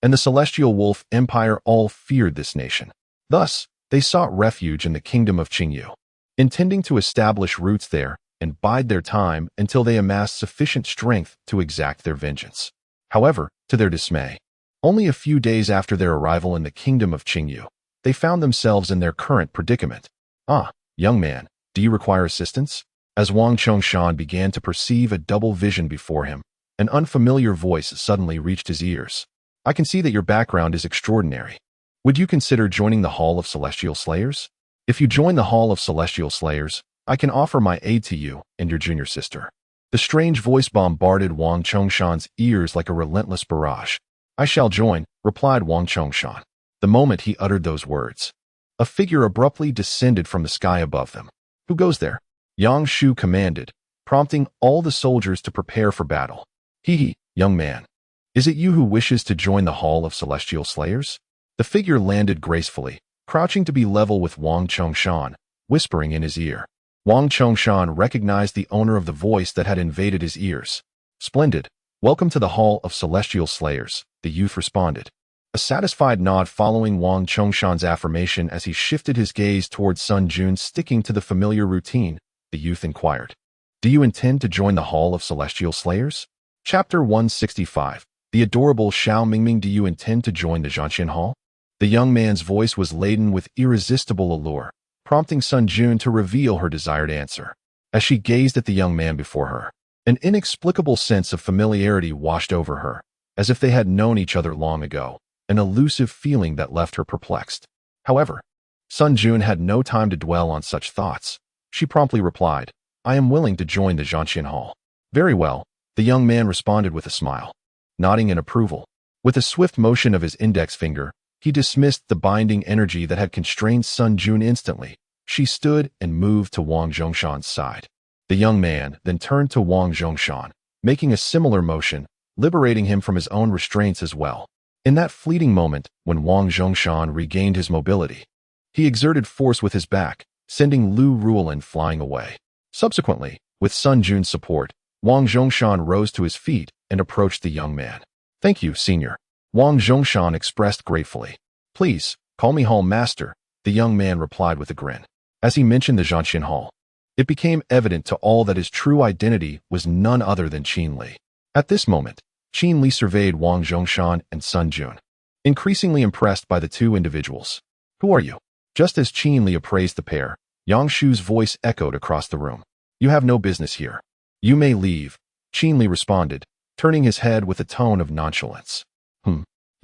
and the Celestial Wolf Empire all feared this nation. Thus, they sought refuge in the kingdom of Qingyu, intending to establish roots there and bide their time until they amassed sufficient strength to exact their vengeance. However, to their dismay, only a few days after their arrival in the kingdom of Qingyu, they found themselves in their current predicament. Ah, young man, do you require assistance? As Wang Chongshan began to perceive a double vision before him, an unfamiliar voice suddenly reached his ears. I can see that your background is extraordinary. Would you consider joining the Hall of Celestial Slayers? If you join the Hall of Celestial Slayers, I can offer my aid to you and your junior sister. The strange voice bombarded Wang Chongshan's ears like a relentless barrage. I shall join, replied Wang Chongshan. The moment he uttered those words, a figure abruptly descended from the sky above them. Who goes there? Yang Shu commanded, prompting all the soldiers to prepare for battle. Hee, young man. Is it you who wishes to join the Hall of Celestial Slayers? The figure landed gracefully, crouching to be level with Wang Chongshan, whispering in his ear. Wang Chongshan recognized the owner of the voice that had invaded his ears. Splendid. Welcome to the Hall of Celestial Slayers, the youth responded. A satisfied nod following Wang Chongshan's affirmation as he shifted his gaze towards Sun Jun, sticking to the familiar routine, the youth inquired. Do you intend to join the Hall of Celestial Slayers? Chapter 165. The adorable Xiao Mingming. Do you intend to join the Zhanxian Hall? The young man's voice was laden with irresistible allure, prompting Sun Jun to reveal her desired answer. As she gazed at the young man before her, an inexplicable sense of familiarity washed over her, as if they had known each other long ago, an elusive feeling that left her perplexed. However, Sun Jun had no time to dwell on such thoughts. She promptly replied, I am willing to join the Zhanxian Hall. Very well, the young man responded with a smile. Nodding in approval, with a swift motion of his index finger, he dismissed the binding energy that had constrained Sun Jun instantly. She stood and moved to Wang Zhongshan's side. The young man then turned to Wang Zhongshan, making a similar motion, liberating him from his own restraints as well. In that fleeting moment, when Wang Zhongshan regained his mobility, he exerted force with his back, sending Lu Ruolin flying away. Subsequently, with Sun Jun's support, Wang Zhongshan rose to his feet and approached the young man. Thank you, senior. Wang Zhongshan expressed gratefully. Please, call me Hall Master, the young man replied with a grin. As he mentioned the Zhanxian Hall, it became evident to all that his true identity was none other than Qin Li. At this moment, Qin Li surveyed Wang Zhongshan and Sun Jun, increasingly impressed by the two individuals. Who are you? Just as Qin Li appraised the pair, Yang Shu's voice echoed across the room. You have no business here. You may leave, Qin Li responded, turning his head with a tone of nonchalance.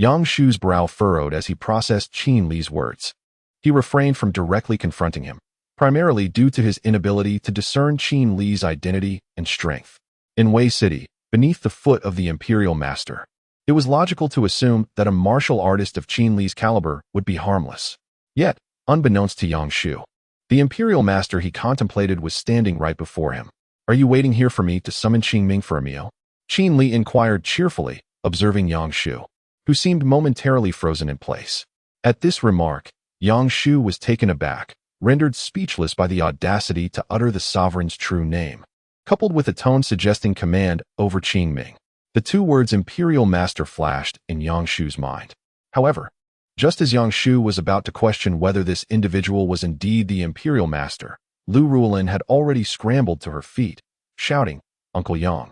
Yang Shu's brow furrowed as he processed Qin Li's words. He refrained from directly confronting him, primarily due to his inability to discern Qin Li's identity and strength. In Wei City, beneath the foot of the Imperial Master, it was logical to assume that a martial artist of Qin Li's caliber would be harmless. Yet, unbeknownst to Yang Shu, the Imperial Master he contemplated was standing right before him. Are you waiting here for me to summon Qin Ming for a meal? Qin Li inquired cheerfully, observing Yang Shu, who seemed momentarily frozen in place. At this remark, Yang Shu was taken aback, rendered speechless by the audacity to utter the sovereign's true name, coupled with a tone suggesting command over Qin Ming. The two words Imperial Master flashed in Yang Shu's mind. However, just as Yang Shu was about to question whether this individual was indeed the Imperial Master, Lu Ruolin had already scrambled to her feet, shouting, Uncle Yang,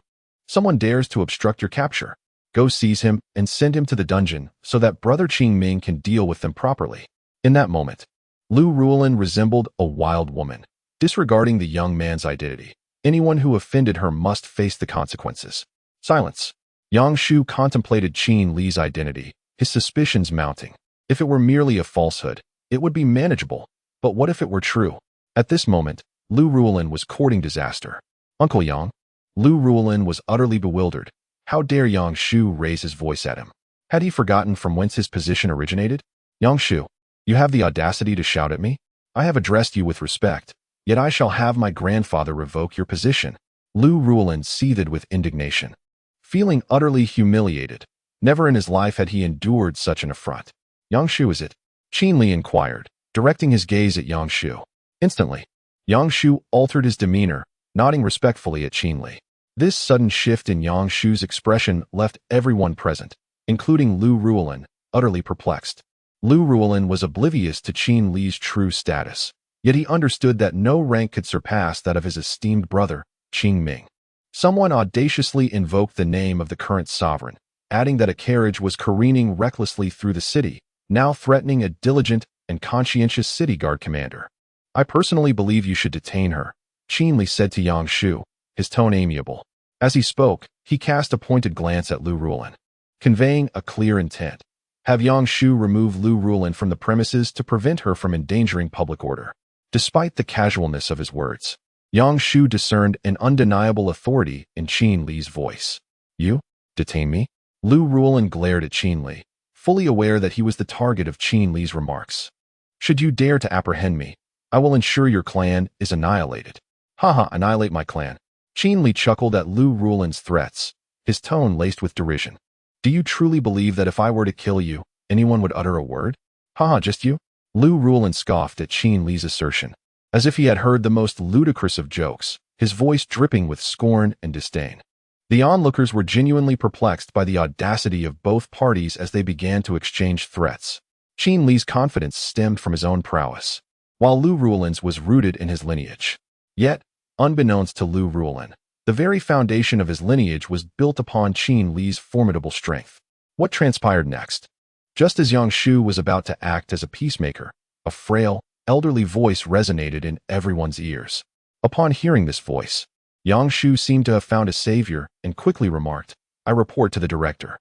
someone dares to obstruct your capture. Go seize him and send him to the dungeon so that Brother Qin Ming can deal with them properly. In that moment, Lu Ruolin resembled a wild woman, disregarding the young man's identity. Anyone who offended her must face the consequences. Silence. Yang Shu contemplated Qin Li's identity, his suspicions mounting. If it were merely a falsehood, it would be manageable. But what if it were true? At this moment, Lu Ruolin was courting disaster. Uncle Yang? Lu Ruolin was utterly bewildered. How dare Yang Shu raise his voice at him? Had he forgotten from whence his position originated? Yang Shu, you have the audacity to shout at me? I have addressed you with respect, yet I shall have my grandfather revoke your position. Lu Ruolin seethed with indignation. Feeling utterly humiliated, never in his life had he endured such an affront. Yang Shu, is it? Qin Li inquired, directing his gaze at Yang Shu. Instantly, Yang Shu altered his demeanor, nodding respectfully at Qin Li. This sudden shift in Yang Shu's expression left everyone present, including Lu Ruolin, utterly perplexed. Lu Ruolin was oblivious to Qin Li's true status, yet he understood that no rank could surpass that of his esteemed brother, Qin Ming. Someone audaciously invoked the name of the current sovereign, adding that a carriage was careening recklessly through the city, now threatening a diligent and conscientious city guard commander. I personally believe you should detain her, Qin Li said to Yang Shu, his tone amiable. As he spoke, he cast a pointed glance at Lu Rulin, conveying a clear intent. Have Yang Shu remove Lu Rulin from the premises to prevent her from endangering public order. Despite the casualness of his words, Yang Shu discerned an undeniable authority in Qin Li's voice. You? Detain me? Lu Rulin glared at Qin Li, fully aware that he was the target of Qin Li's remarks. Should you dare to apprehend me, I will ensure your clan is annihilated. Haha, annihilate my clan. Qin Li chuckled at Lu Rulin's threats, his tone laced with derision. Do you truly believe that if I were to kill you, anyone would utter a word? Haha, just you? Lu Rulin scoffed at Qin Li's assertion, as if he had heard the most ludicrous of jokes, his voice dripping with scorn and disdain. The onlookers were genuinely perplexed by the audacity of both parties as they began to exchange threats. Qin Li's confidence stemmed from his own prowess, while Lu Rulin's was rooted in his lineage. Yet, unbeknownst to Lu Rulin, the very foundation of his lineage was built upon Qin Li's formidable strength. What transpired next? Just as Yang Shu was about to act as a peacemaker, a frail, elderly voice resonated in everyone's ears. Upon hearing this voice, Yang Shu seemed to have found a savior and quickly remarked, I report to the director.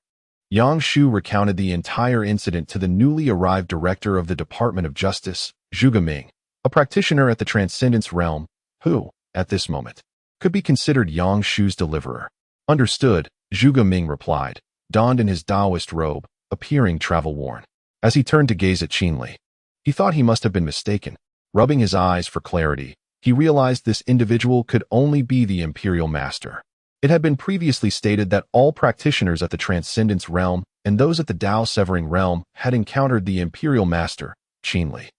Yang Shu recounted the entire incident to the newly arrived director of the Department of Justice, Zhuge Ming, a practitioner at the Transcendence Realm, who, at this moment, could be considered Yang Shu's deliverer. Understood, Zhuge Ming replied, donned in his Taoist robe, appearing travel-worn. As he turned to gaze at Qin Li, he thought he must have been mistaken. Rubbing his eyes for clarity, he realized this individual could only be the Imperial Master. It had been previously stated that all practitioners at the Transcendence Realm and those at the Tao-Severing Realm had encountered the Imperial Master, Qin Li.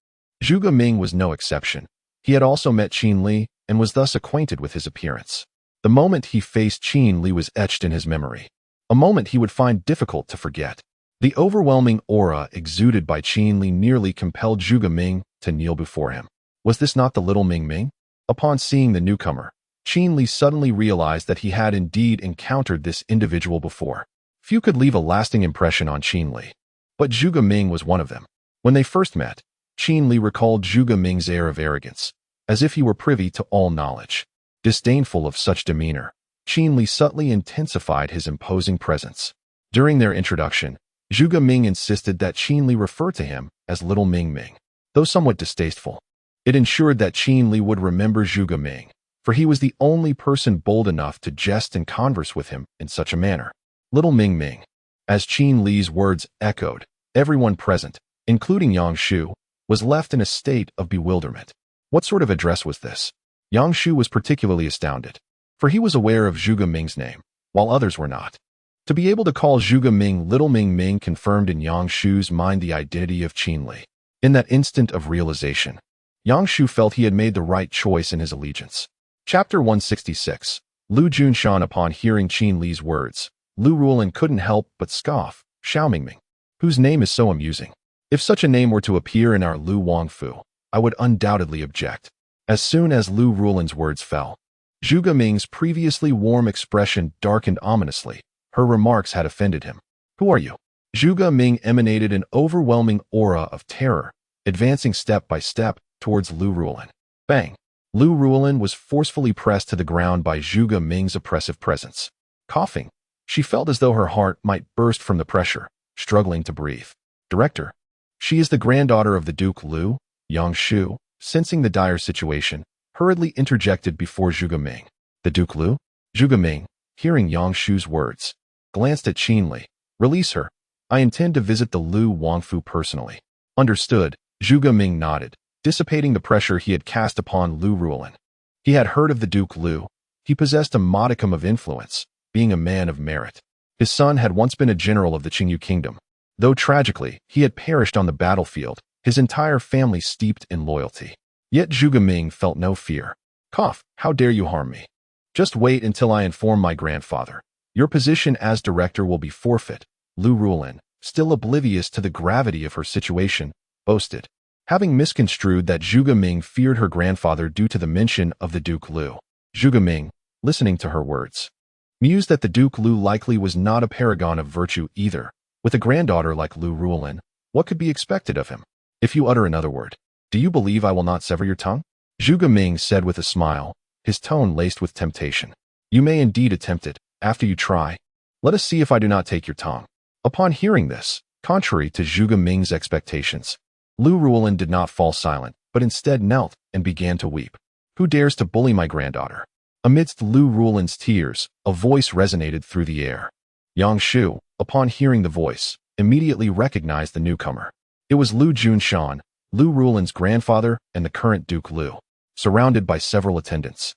Zhuge Ming was no exception. He had also met Qin Li and was thus acquainted with his appearance. The moment he faced Qin Li was etched in his memory, a moment he would find difficult to forget. The overwhelming aura exuded by Qin Li nearly compelled Zhuge Ming to kneel before him. Was this not the little Ming Ming? Upon seeing the newcomer, Qin Li suddenly realized that he had indeed encountered this individual before. Few could leave a lasting impression on Qin Li, but Zhuge Ming was one of them. When they first met, Qin Li recalled Zhuge Ming's air of arrogance, as if he were privy to all knowledge. Disdainful of such demeanor, Qin Li subtly intensified his imposing presence. During their introduction, Zhuge Ming insisted that Qin Li refer to him as Little Ming Ming. Though somewhat distasteful, it ensured that Qin Li would remember Zhuge Ming, for he was the only person bold enough to jest and converse with him in such a manner. Little Ming Ming. As Qin Li's words echoed, everyone present, including Yang Shu, was left in a state of bewilderment. What sort of address was this? Yang Shu was particularly astounded, for he was aware of Zhuge Ming's name, while others were not. To be able to call Zhuge Ming Little Ming Ming confirmed in Yang Shu's mind the identity of Qin Li. In that instant of realization, Yang Shu felt he had made the right choice in his allegiance. Chapter 166. Lu Junshan. Upon hearing Qin Li's words, Lu Rulin couldn't help but scoff. Xiao Mingming, whose name is so amusing. If such a name were to appear in our Lu Wangfu, I would undoubtedly object. As soon as Lu Rulin's words fell, Zhuge Ming's previously warm expression darkened ominously. Her remarks had offended him. Who are you? Zhuge Ming emanated an overwhelming aura of terror, advancing step by step towards Lu Rulin. Bang! Lu Rulin was forcefully pressed to the ground by Zhuge Ming's oppressive presence. Coughing, she felt as though her heart might burst from the pressure, struggling to breathe. Director. She is the granddaughter of the Duke Lu. Yang Shu, sensing the dire situation, hurriedly interjected before Zhuge Ming. The Duke Lu? Zhuge Ming, hearing Yang Shu's words, glanced at Qin Li. Release her. I intend to visit the Lu Wangfu personally. Understood, Zhuge Ming nodded, dissipating the pressure he had cast upon Lu Rulin. He had heard of the Duke Lu. He possessed a modicum of influence, being a man of merit. His son had once been a general of the Qingyu Kingdom. Though tragically, he had perished on the battlefield, his entire family steeped in loyalty. Yet Zhuge Ming felt no fear. Cough, how dare you harm me? Just wait until I inform my grandfather. Your position as director will be forfeit, Lu Rulin, still oblivious to the gravity of her situation, boasted. Having misconstrued that Zhuge Ming feared her grandfather due to the mention of the Duke Lu, Zhuge Ming, listening to her words, mused that the Duke Lu likely was not a paragon of virtue either. With a granddaughter like Lu Rulin, what could be expected of him? If you utter another word, do you believe I will not sever your tongue? Zhuge Ming said with a smile, his tone laced with temptation. You may indeed attempt it. After you try, let us see if I do not take your tongue. Upon hearing this, contrary to Zhuge Ming's expectations, Lu Ruolin did not fall silent, but instead knelt and began to weep. Who dares to bully my granddaughter? Amidst Lu Ruolin's tears, a voice resonated through the air. Yang Shu, upon hearing the voice, immediately recognized the newcomer. It was Lu Junshan, Lu Ruolin's grandfather and the current Duke Lu, surrounded by several attendants.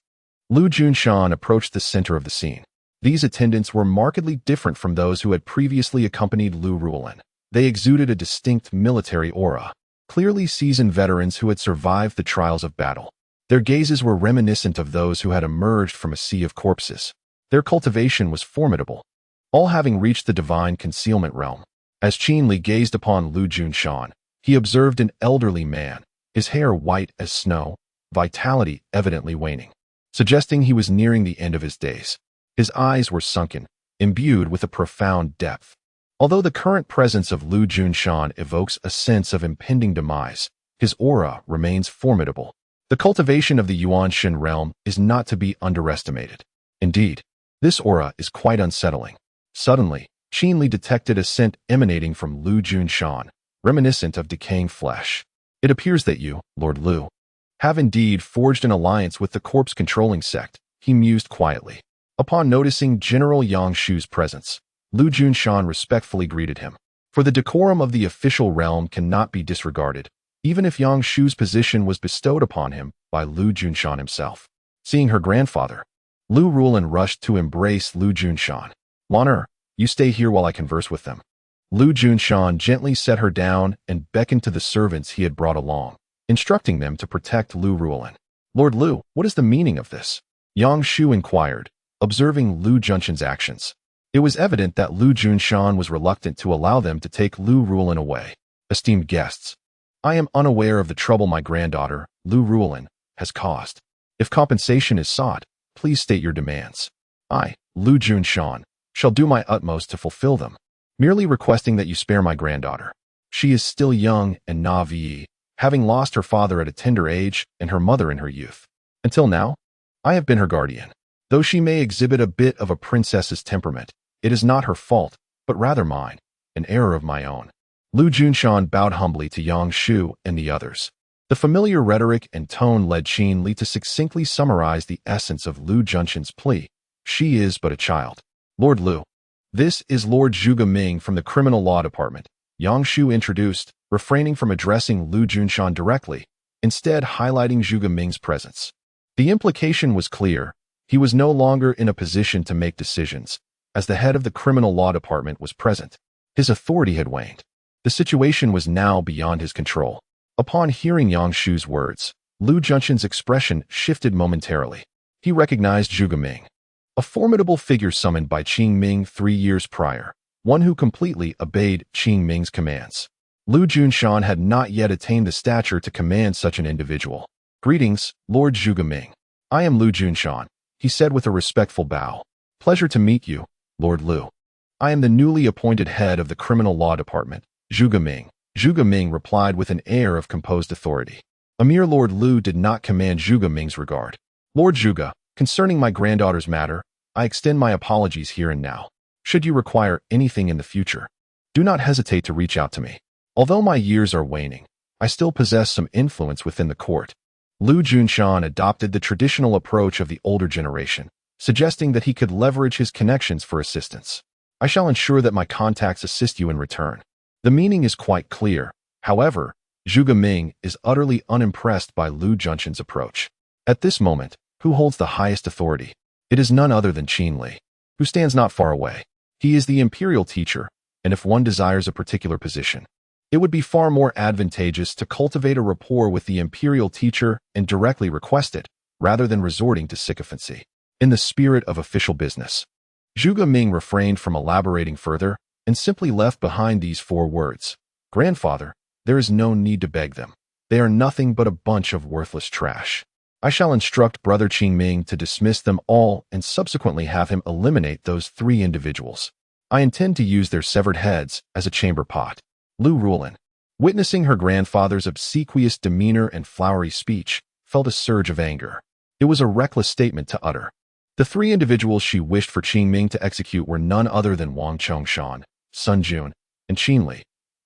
Lu Junshan approached the center of the scene. These attendants were markedly different from those who had previously accompanied Lu Ruolin. They exuded a distinct military aura, clearly seasoned veterans who had survived the trials of battle. Their gazes were reminiscent of those who had emerged from a sea of corpses. Their cultivation was formidable, all having reached the divine concealment realm. As Qin Li gazed upon Lu Junshan, he observed an elderly man, his hair white as snow, vitality evidently waning, suggesting he was nearing the end of his days. His eyes were sunken, imbued with a profound depth. Although the current presence of Lu Junshan evokes a sense of impending demise, his aura remains formidable. The cultivation of the Yuanshan realm is not to be underestimated. Indeed, this aura is quite unsettling. Suddenly, Qin Li detected a scent emanating from Lu Junshan, reminiscent of decaying flesh. It appears that you, Lord Lu, have indeed forged an alliance with the corpse-controlling sect, he mused quietly. Upon noticing General Yang Shu's presence, Lu Junshan respectfully greeted him. For the decorum of the official realm cannot be disregarded, even if Yang Shu's position was bestowed upon him by Lu Junshan himself. Seeing her grandfather, Lu Ruolin rushed to embrace Lu Junshan. Lan'er, you stay here while I converse with them. Lu Junshan gently set her down and beckoned to the servants he had brought along, instructing them to protect Lu Ruolin. Lord Lu, what is the meaning of this? Yang Shu inquired, observing Lu Junshan's actions. It was evident that Lu Junshan was reluctant to allow them to take Lu Ruolin away. Esteemed guests, I am unaware of the trouble my granddaughter, Lu Ruolin, has caused. If compensation is sought, please state your demands. I, Lu Junshan, shall do my utmost to fulfill them, merely requesting that you spare my granddaughter. She is still young and naive, having lost her father at a tender age and her mother in her youth. Until now, I have been her guardian. Though she may exhibit a bit of a princess's temperament, it is not her fault, but rather mine, an error of my own. Lu Junshan bowed humbly to Yang Shu and the others. The familiar rhetoric and tone led Qin Li to succinctly summarize the essence of Lu Junshan's plea. She is but a child. Lord Lu, this is Lord Zhuge Ming from the Criminal Law Department, Yang Shu introduced, refraining from addressing Lu Junshan directly, instead highlighting Zhuge Ming's presence. The implication was clear. He was no longer in a position to make decisions, as the head of the Criminal Law Department was present. His authority had waned. The situation was now beyond his control. Upon hearing Yang Shu's words, Lu Junshan's expression shifted momentarily. He recognized Zhuge Ming, a formidable figure summoned by Qing Ming 3 years prior, one who completely obeyed Qing Ming's commands. Lu Junshan had not yet attained the stature to command such an individual. Greetings, Lord Zhuge Ming. I am Lu Junshan, he said with a respectful bow. Pleasure to meet you, Lord Lu. I am the newly appointed head of the Criminal Law Department, Zhuge Ming. Zhuge Ming replied with an air of composed authority. Emir Lord Lu did not command Zhuge Ming's regard. Lord Zhuge, concerning my granddaughter's matter, I extend my apologies here and now. Should you require anything in the future, do not hesitate to reach out to me. Although my years are waning, I still possess some influence within the court. Lu Junshan adopted the traditional approach of the older generation, suggesting that he could leverage his connections for assistance. I shall ensure that my contacts assist you in return. The meaning is quite clear. However, Zhuge Ming is utterly unimpressed by Lu Junshan's approach. At this moment, who holds the highest authority? It is none other than Qin Li, who stands not far away. He is the imperial teacher, and if one desires a particular position, it would be far more advantageous to cultivate a rapport with the imperial teacher and directly request it, rather than resorting to sycophancy. In the spirit of official business, Zhuge Ming refrained from elaborating further and simply left behind these 4 words. Grandfather, there is no need to beg them. They are nothing but a bunch of worthless trash. I shall instruct Brother Qing Ming to dismiss them all and subsequently have him eliminate those 3 individuals. I intend to use their severed heads as a chamber pot. Lu Ruolin, witnessing her grandfather's obsequious demeanor and flowery speech, felt a surge of anger. It was a reckless statement to utter. The three individuals she wished for Qing Ming to execute were none other than Wang Chongshan, Sun Jun, and Qin Li.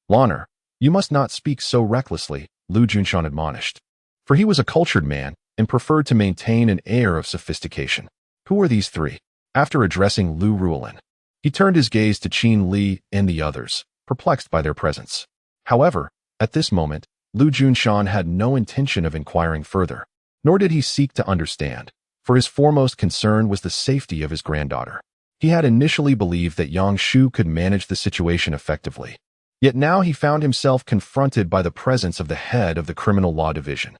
"Lanner, you must not speak so recklessly," Lu Junshan admonished. For he was a cultured man and preferred to maintain an air of sophistication. Who were these three? After addressing Lu Ruolin, he turned his gaze to Qin Li and the others, perplexed by their presence. However, at this moment, Lu Junshan had no intention of inquiring further, nor did he seek to understand, for his foremost concern was the safety of his granddaughter. He had initially believed that Yang Shu could manage the situation effectively. Yet now he found himself confronted by the presence of the head of the criminal law division.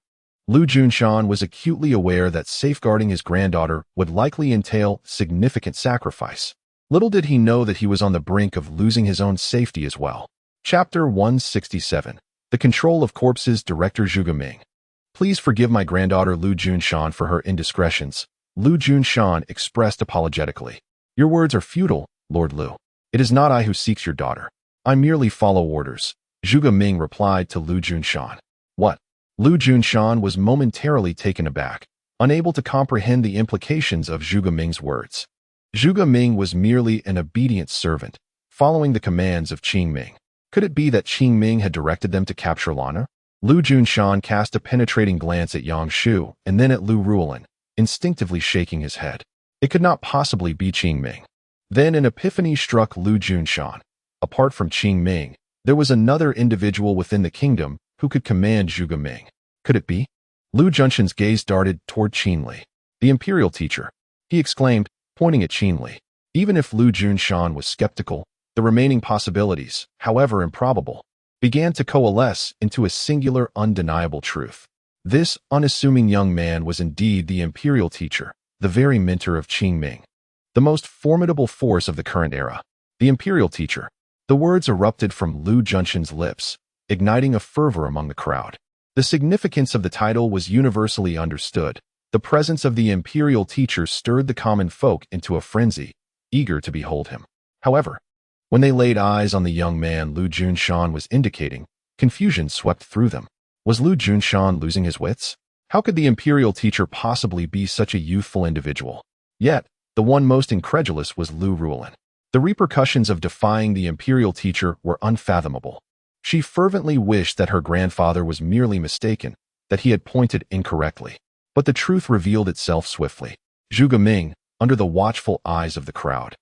Lu Junshan was acutely aware that safeguarding his granddaughter would likely entail significant sacrifice. Little did he know that he was on the brink of losing his own safety as well. Chapter 167. The Control of Corpses. Director Zhuge Ming. "Please forgive my granddaughter Lu Junshan for her indiscretions," Lu Junshan expressed apologetically. "Your words are futile, Lord Lu. It is not I who seeks your daughter. I merely follow orders," Zhuge Ming replied to Lu Junshan. "What?" Lu Junshan was momentarily taken aback, unable to comprehend the implications of Zhuge Ming's words. Zhuge Ming was merely an obedient servant, following the commands of Qing Ming. Could it be that Qing Ming had directed them to capture Lanner? Lu Junshan cast a penetrating glance at Yang Shu and then at Lu Ruolin, instinctively shaking his head. It could not possibly be Qing Ming. Then an epiphany struck Lu Junshan. Apart from Qing Ming, there was another individual within the kingdom who could command Zhuge Ming. Could it be? Lu Junshan's gaze darted toward Qin Li. "The imperial teacher," he exclaimed, pointing at Qin Li. Even if Lu Junshan was skeptical, the remaining possibilities, however improbable, began to coalesce into a singular, undeniable truth. This unassuming young man was indeed the imperial teacher, the very mentor of Qing Ming, the most formidable force of the current era. The imperial teacher. The words erupted from Lu Junshan's lips, igniting a fervor among the crowd. The significance of the title was universally understood. The presence of the imperial teacher stirred the common folk into a frenzy, eager to behold him. However, when they laid eyes on the young man Lu Junshan was indicating, confusion swept through them. Was Lu Junshan losing his wits? How could the imperial teacher possibly be such a youthful individual? Yet, the one most incredulous was Lu Ruolin. The repercussions of defying the imperial teacher were unfathomable. She fervently wished that her grandfather was merely mistaken, that he had pointed incorrectly. But the truth revealed itself swiftly. Zhuge Ming, under the watchful eyes of the crowd,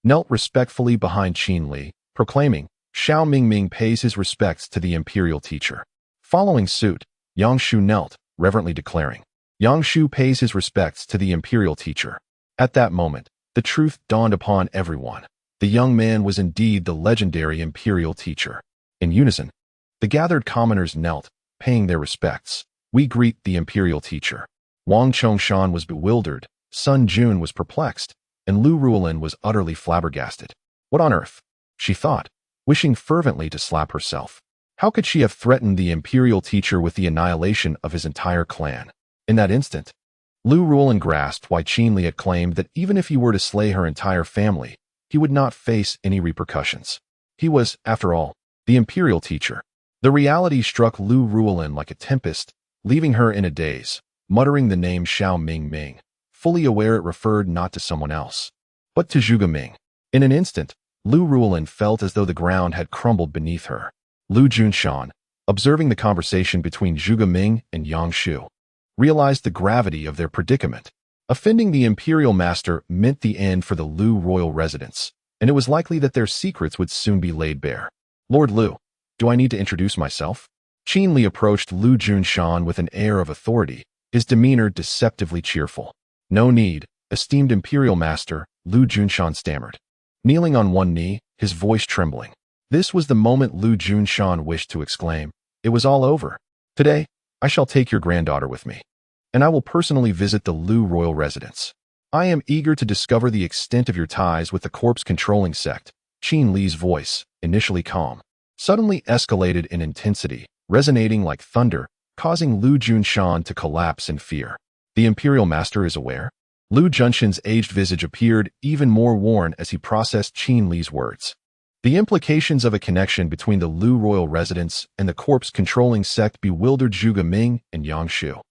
knelt respectfully behind Qin Li, proclaiming, "Xiao Mingming pays his respects to the imperial teacher." Following suit, Yang Shu knelt, reverently declaring, "Yang Shu pays his respects to the imperial teacher." At that moment, the truth dawned upon everyone. The young man was indeed the legendary imperial teacher. In unison, the gathered commoners knelt, paying their respects. "We greet the imperial teacher." Wang Chongshan was bewildered, Sun Jun was perplexed, and Lu Ruolin was utterly flabbergasted. What on earth? She thought, wishing fervently to slap herself. How could she have threatened the imperial teacher with the annihilation of his entire clan? In that instant, Lu Ruolin grasped why Qin Li had claimed that even if he were to slay her entire family, he would not face any repercussions. He was, after all, the imperial teacher. The reality struck Lu Ruolin like a tempest, leaving her in a daze, muttering the name Xiao Mingming, fully aware it referred not to someone else, but to Zhuge Ming. In an instant, Lu Ruolin felt as though the ground had crumbled beneath her. Lu Junshan, observing the conversation between Zhuge Ming and Yang Shu, realized the gravity of their predicament. Offending the imperial master meant the end for the Lu royal residence, and it was likely that their secrets would soon be laid bare. "Lord Lu, do I need to introduce myself?" Qin Li approached Lu Junshan with an air of authority, his demeanor deceptively cheerful. "No need, esteemed imperial master," Lu Junshan stammered, kneeling on one knee, his voice trembling. This was the moment Lu Junshan wished to exclaim, "It was all over. Today, I shall take your granddaughter with me, and I will personally visit the Lu royal residence. I am eager to discover the extent of your ties with the corpse-controlling sect." Qin Li's voice, initially calm, suddenly escalated in intensity, resonating like thunder, causing Lu Junshan to collapse in fear. "The imperial master is aware?" Lu Junshan's aged visage appeared even more worn as he processed Qin Li's words. The implications of a connection between the Lu royal residence and the corpse-controlling sect bewildered Zhuge Ming and Yang Shu.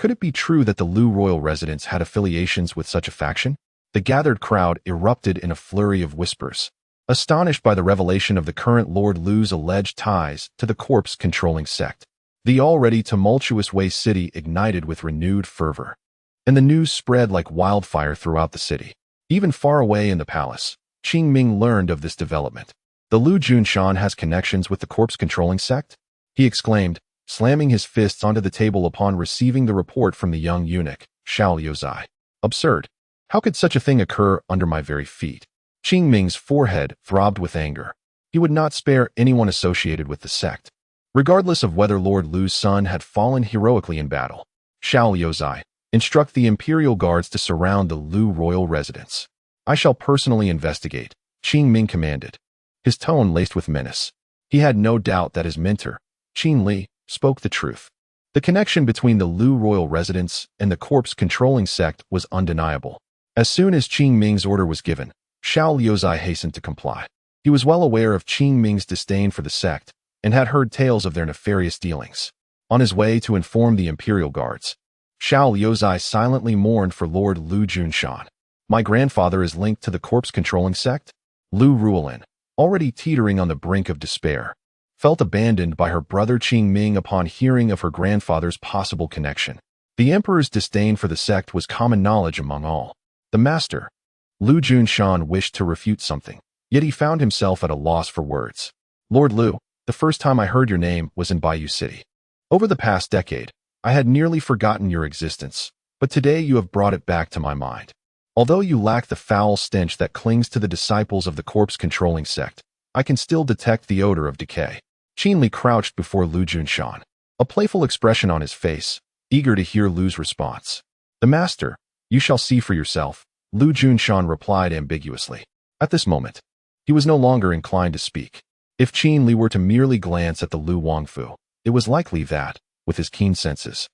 Could it be true that the Lu royal residence had affiliations with such a faction? The gathered crowd erupted in a flurry of whispers, astonished by the revelation of the current Lord Lu's alleged ties to the corpse-controlling sect. The already tumultuous Wei city ignited with renewed fervor, and the news spread like wildfire throughout the city. Even far away in the palace, Qing Ming learned of this development. The Lu Junshan has connections with the corpse-controlling sect? He exclaimed, slamming his fists onto the table upon receiving the report from the young eunuch, Xiao Liuzai. Absurd. How could such a thing occur under my very feet? Qing Ming's forehead throbbed with anger. He would not spare anyone associated with the sect, regardless of whether Lord Lu's son had fallen heroically in battle. Xiao Liuzai, instruct the imperial guards to surround the Lu royal residence. I shall personally investigate, Qing Ming commanded, his tone laced with menace. He had no doubt that his mentor, Qin Li, spoke the truth. The connection between the Lu royal residence and the corpse-controlling sect was undeniable. As soon as Qing Ming's order was given, Xiao Liuzai hastened to comply. He was well aware of Qing Ming's disdain for the sect and had heard tales of their nefarious dealings. On his way to inform the imperial guards, Xiao Liuzai silently mourned for Lord Lu Junshan. My grandfather is linked to the corpse-controlling sect? Lu Ruolin, already teetering on the brink of despair, felt abandoned by her brother Qing Ming upon hearing of her grandfather's possible connection. The emperor's disdain for the sect was common knowledge among all. The master, Lu Junshan, wished to refute something, yet he found himself at a loss for words. Lord Lu, the first time I heard your name was in Bayou City. Over the past decade, I had nearly forgotten your existence, but today you have brought it back to my mind. Although you lack the foul stench that clings to the disciples of the corpse-controlling sect, I can still detect the odor of decay. Qin Li crouched before Lu Junshan, a playful expression on his face, eager to hear Lu's response. The master, you shall see for yourself, Lu Junshan replied ambiguously. At this moment, he was no longer inclined to speak. If Qin Li were to merely glance at the Lu Wangfu, it was likely that, with his keen senses,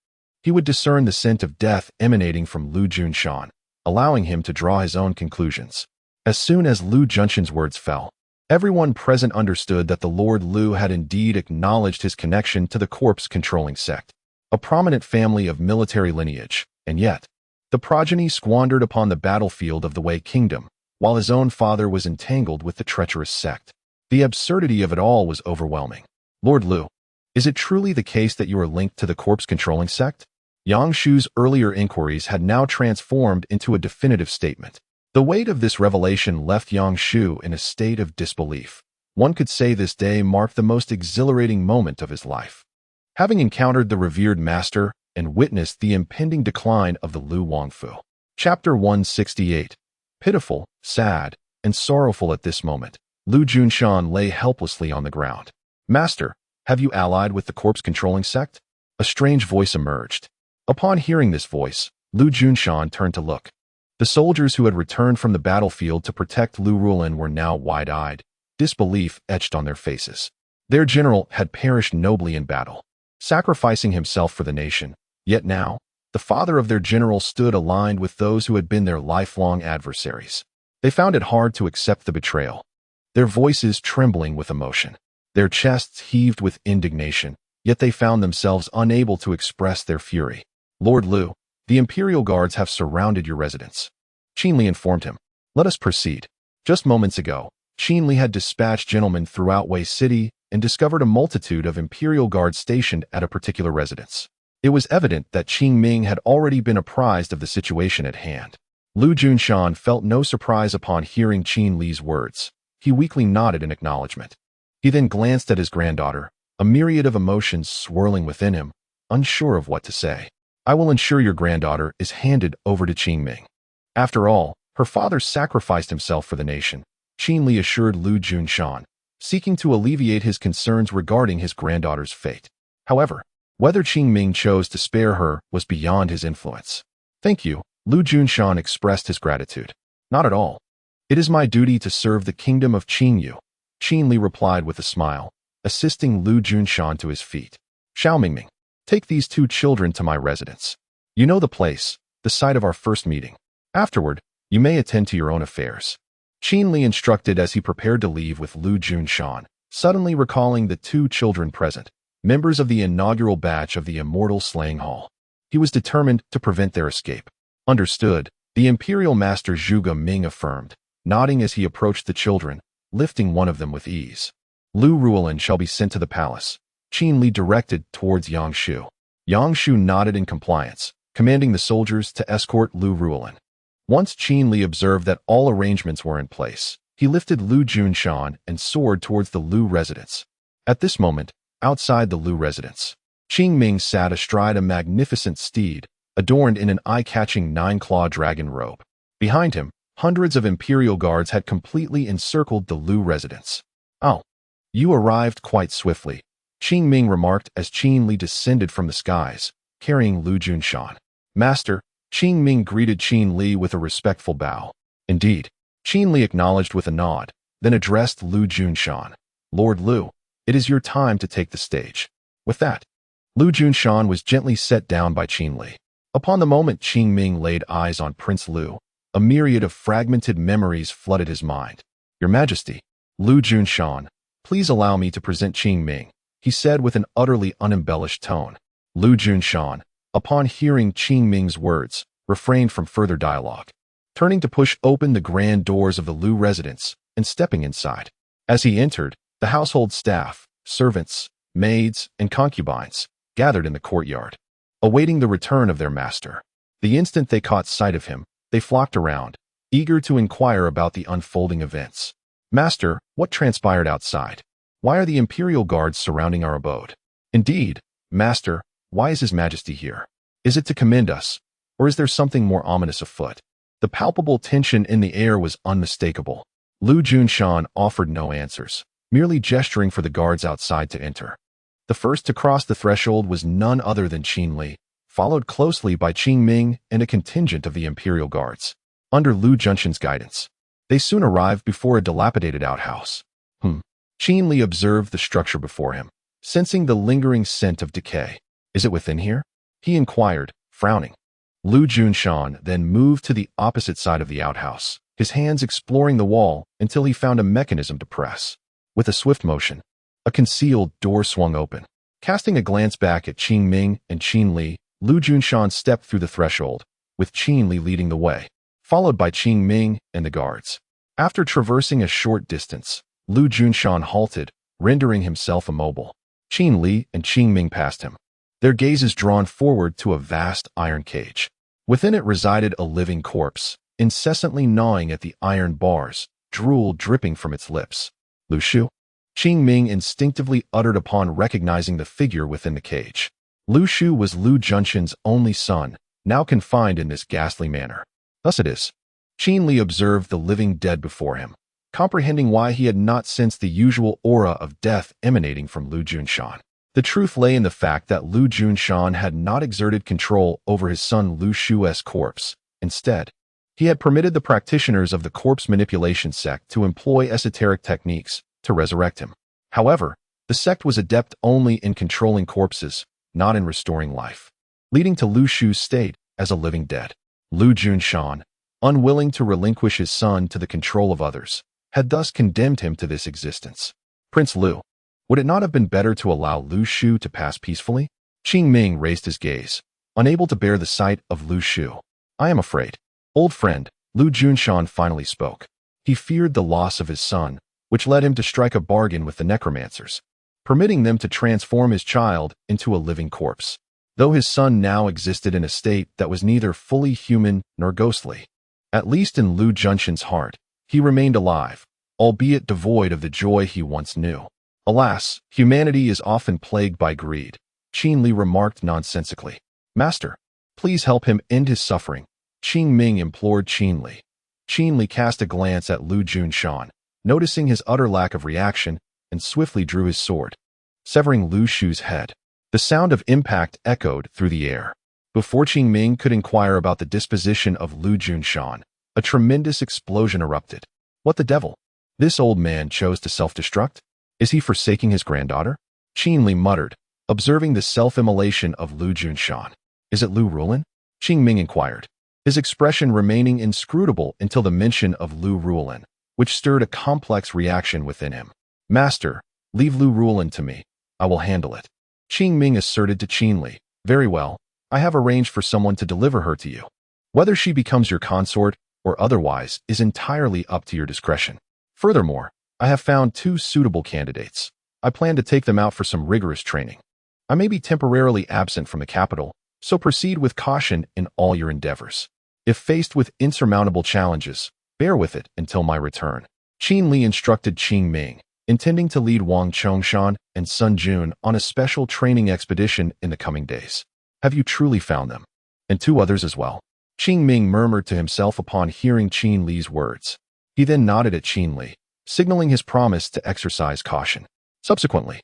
he would discern the scent of death emanating from Lu Junshan, allowing him to draw his own conclusions. As soon as Lu Junshan's words fell, everyone present understood that the Lord Lu had indeed acknowledged his connection to the corpse-controlling sect, a prominent family of military lineage, and yet, the progeny squandered upon the battlefield of the Wei Kingdom, while his own father was entangled with the treacherous sect. The absurdity of it all was overwhelming. Lord Lu, is it truly the case that you are linked to the corpse-controlling sect? Yang Shu's earlier inquiries had now transformed into a definitive statement. The weight of this revelation left Yang Shu in a state of disbelief. One could say this day marked the most exhilarating moment of his life. Having encountered the revered master and witnessed the impending decline of the Lu Wangfu. Chapter 168. Pitiful, sad, and sorrowful at this moment, Lu Junshan lay helplessly on the ground. Master, have you allied with the corpse-controlling sect? A strange voice emerged. Upon hearing this voice, Lu Junshan turned to look. The soldiers who had returned from the battlefield to protect Lu Ruolin were now wide-eyed, disbelief etched on their faces. Their general had perished nobly in battle, sacrificing himself for the nation, yet now, the father of their general stood aligned with those who had been their lifelong adversaries. They found it hard to accept the betrayal, their voices trembling with emotion. Their chests heaved with indignation, yet they found themselves unable to express their fury. Lord Lu, the Imperial Guards have surrounded your residence. Qin Li informed him. Let us proceed. Just moments ago, Qin Li had dispatched gentlemen throughout Wei City and discovered a multitude of Imperial Guards stationed at a particular residence. It was evident that Qing Ming had already been apprised of the situation at hand. Lu Junshan felt no surprise upon hearing Qin Li's words. He weakly nodded in acknowledgement. He then glanced at his granddaughter, a myriad of emotions swirling within him, unsure of what to say. I will ensure your granddaughter is handed over to Qing Ming. After all, her father sacrificed himself for the nation, Qin Li assured Lu Junshan, seeking to alleviate his concerns regarding his granddaughter's fate. However, whether Qing Ming chose to spare her was beyond his influence. Thank you, Lu Junshan expressed his gratitude. Not at all. It is my duty to serve the kingdom of Qingyu, Qin Li replied with a smile, assisting Lu Junshan to his feet. Xiao Mingming, take these two children to my residence. You know the place, the site of our first meeting. Afterward, you may attend to your own affairs. Qin Li instructed as he prepared to leave with Lu Junshan, suddenly recalling the two children present, members of the inaugural batch of the Immortal Slaying Hall. He was determined to prevent their escape. Understood, the imperial master Zhuge Ming affirmed, nodding as he approached the children, lifting one of them with ease. Lu Ruolin shall be sent to the palace, Qin Li directed towards Yang Shu. Yang Shu nodded in compliance, commanding the soldiers to escort Lu Ruolin. Once Qin Li observed that all arrangements were in place, he lifted Lu Junshan and soared towards the Lu residence. At this moment, outside the Lu residence, Qing Ming sat astride a magnificent steed, adorned in an eye-catching nine-claw dragon robe. Behind him, hundreds of imperial guards had completely encircled the Lu residence. "Oh, you arrived quite swiftly," Qing Ming remarked as Qin Li descended from the skies, carrying Lu Junshan. "Master," Qing Ming greeted Qin Li with a respectful bow. "Indeed," Qin Li acknowledged with a nod, then addressed Lu Junshan. "Lord Lu, it is your time to take the stage." With that, Lu Junshan was gently set down by Qin Li. Upon the moment Qing Ming laid eyes on Prince Lu, a myriad of fragmented memories flooded his mind. "Your Majesty, Lu Junshan, please allow me to present Qing Ming," he said with an utterly unembellished tone. Lu Junshan, upon hearing Qing Ming's words, refrained from further dialogue, turning to push open the grand doors of the Lu residence and stepping inside. As he entered, the household staff, servants, maids, and concubines gathered in the courtyard, awaiting the return of their master. The instant they caught sight of him, they flocked around, eager to inquire about the unfolding events. "Master, what transpired outside? Why are the imperial guards surrounding our abode? Indeed, Master, why is His Majesty here? Is it to commend us, or is there something more ominous afoot?" The palpable tension in the air was unmistakable. Lu Junshan offered no answers, merely gesturing for the guards outside to enter. The first to cross the threshold was none other than Qin Li, followed closely by Qing Ming and a contingent of the imperial guards. Under Lu Junshan's guidance, they soon arrived before a dilapidated outhouse. Qin Li observed the structure before him, sensing the lingering scent of decay. "Is it within here?" he inquired, frowning. Lu Junshan then moved to the opposite side of the outhouse, his hands exploring the wall until he found a mechanism to press. With a swift motion, a concealed door swung open. Casting a glance back at Qing Ming and Qin Li, Lu Junshan stepped through the threshold, with Qin Li leading the way, followed by Qing Ming and the guards. After traversing a short distance, Lu Junshan halted, rendering himself immobile. Qin Li and Qing Ming passed him, their gazes drawn forward to a vast iron cage. Within it resided a living corpse, incessantly gnawing at the iron bars, drool dripping from its lips. "Lu Shu?" Qing Ming instinctively uttered upon recognizing the figure within the cage. Lu Shu was Lu Junshan's only son, now confined in this ghastly manner. "Thus it is." Qin Li observed the living dead before him, comprehending why he had not sensed the usual aura of death emanating from Lu Junshan. The truth lay in the fact that Lu Junshan had not exerted control over his son Lu Shu's corpse. Instead, he had permitted the practitioners of the corpse manipulation sect to employ esoteric techniques to resurrect him. However, the sect was adept only in controlling corpses, not in restoring life, leading to Lu Shu's state as a living dead. Lu Junshan, unwilling to relinquish his son to the control of others, had thus condemned him to this existence. "Prince Lu, would it not have been better to allow Lu Shu to pass peacefully?" Qing Ming raised his gaze, unable to bear the sight of Lu Shu. "I am afraid." "Old friend," Lu Junshan finally spoke. He feared the loss of his son, which led him to strike a bargain with the necromancers, permitting them to transform his child into a living corpse, though his son now existed in a state that was neither fully human nor ghostly. At least in Lu Junshan's heart, he remained alive, albeit devoid of the joy he once knew. "Alas, humanity is often plagued by greed," Qin Li remarked nonsensically. "Master, please help him end his suffering," Qing Ming implored Qin Li. Qin Li cast a glance at Lu Junshan, noticing his utter lack of reaction, and swiftly drew his sword, severing Lu Shu's head. The sound of impact echoed through the air. Before Qing Ming could inquire about the disposition of Lu Junshan, a tremendous explosion erupted. "What the devil? This old man chose to self-destruct? Is he forsaking his granddaughter?" Qin Li muttered, observing the self-immolation of Lu Junshan. "Is it Lu Ruolin?" Qing Ming inquired, his expression remaining inscrutable until the mention of Lu Ruolin, which stirred a complex reaction within him. "Master, leave Lu Ruolin to me. I will handle it," Qing Ming asserted to Qin Li. "Very well. I have arranged for someone to deliver her to you. Whether she becomes your consort or otherwise is entirely up to your discretion. Furthermore, I have found 2 suitable candidates. I plan to take them out for some rigorous training. I may be temporarily absent from the capital, so proceed with caution in all your endeavors. If faced with insurmountable challenges, bear with it until my return. Qin Li instructed Qing Ming, intending to lead Wang Chongshan and Sun Jun on a special training expedition in the coming days. Have you truly found them? And 2 others as well? Qing Ming murmured to himself upon hearing Qin Li's words. He then nodded at Qin Li, signaling his promise to exercise caution. Subsequently,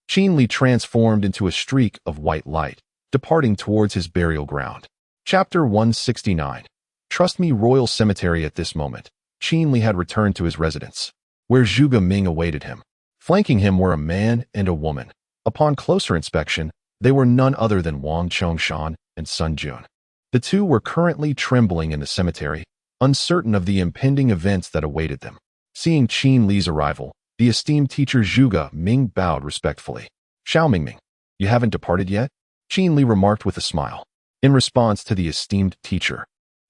Qin Li transformed into a streak of white light, departing towards his burial ground. Chapter 169. Trust me, Royal Cemetery. At this moment, Qin Li had returned to his residence, where Zhuge Ming awaited him. Flanking him were a man and a woman. Upon closer inspection, they were none other than Wang Chongshan and Sun Jun. The 2 were currently trembling in the cemetery, uncertain of the impending events that awaited them. Seeing Qin Li's arrival, the esteemed teacher Zhuge Ming bowed respectfully. Xiao Mingming, you haven't departed yet? Qin Li remarked with a smile. In response to the esteemed teacher,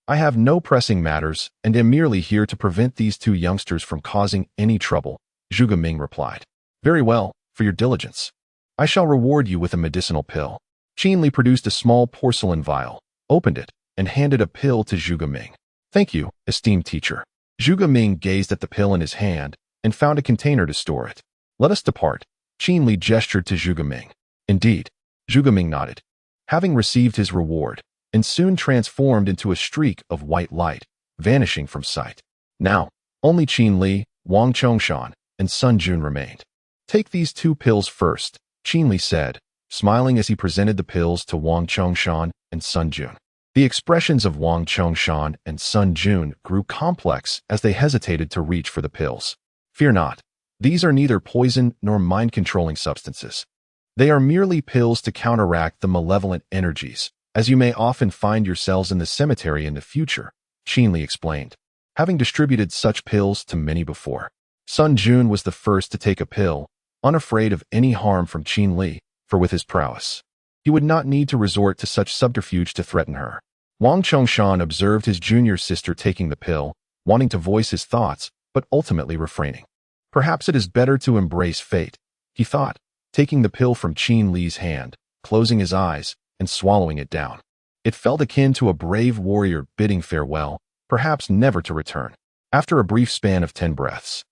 I have no pressing matters and am merely here to prevent these 2 youngsters from causing any trouble, Zhuge Ming replied. Very well, for your diligence. I shall reward you with a medicinal pill. Qin Li produced a small porcelain vial, opened it, and handed a pill to Zhuge Ming. Thank you, esteemed teacher. Zhuge Ming gazed at the pill in his hand and found a container to store it. Let us depart. Qin Li gestured to Zhuge Ming. Indeed. Zhuge Ming nodded, having received his reward, and soon transformed into a streak of white light, vanishing from sight. Now, only Qin Li, Wang Chongshan, and Sun Jun remained. Take these 2 pills first, Qin Li said, smiling as he presented the pills to Wang Chongshan and Sun Jun. The expressions of Wang Chongshan and Sun Jun grew complex as they hesitated to reach for the pills. Fear not. These are neither poison nor mind-controlling substances. They are merely pills to counteract the malevolent energies, as you may often find yourselves in the cemetery in the future, Qin Li explained, having distributed such pills to many before. Sun Jun was the first to take a pill, unafraid of any harm from Qin Li, for with his prowess, he would not need to resort to such subterfuge to threaten her. Wang Chongshan observed his junior sister taking the pill, wanting to voice his thoughts, but ultimately refraining. Perhaps it is better to embrace fate, he thought, taking the pill from Qin Li's hand, closing his eyes, and swallowing it down. It felt akin to a brave warrior bidding farewell, perhaps never to return. After a brief span of 10 breaths,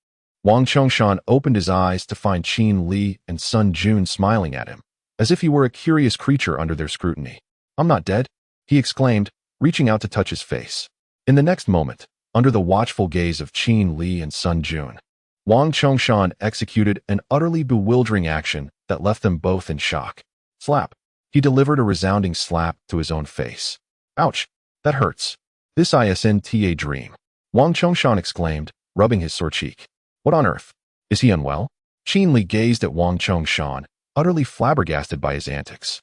Wang Chongshan opened his eyes to find Qin Li and Sun Jun smiling at him, as if he were a curious creature under their scrutiny. I'm not dead, he exclaimed, reaching out to touch his face. In the next moment, under the watchful gaze of Qin Li and Sun Jun, Wang Chongshan executed an utterly bewildering action that left them both in shock. Slap. He delivered a resounding slap to his own face. Ouch, that hurts. This isn't a dream, Wang Chongshan exclaimed, rubbing his sore cheek. What on earth? Is he unwell? Qin Li gazed at Wang Chongshan, utterly flabbergasted by his antics.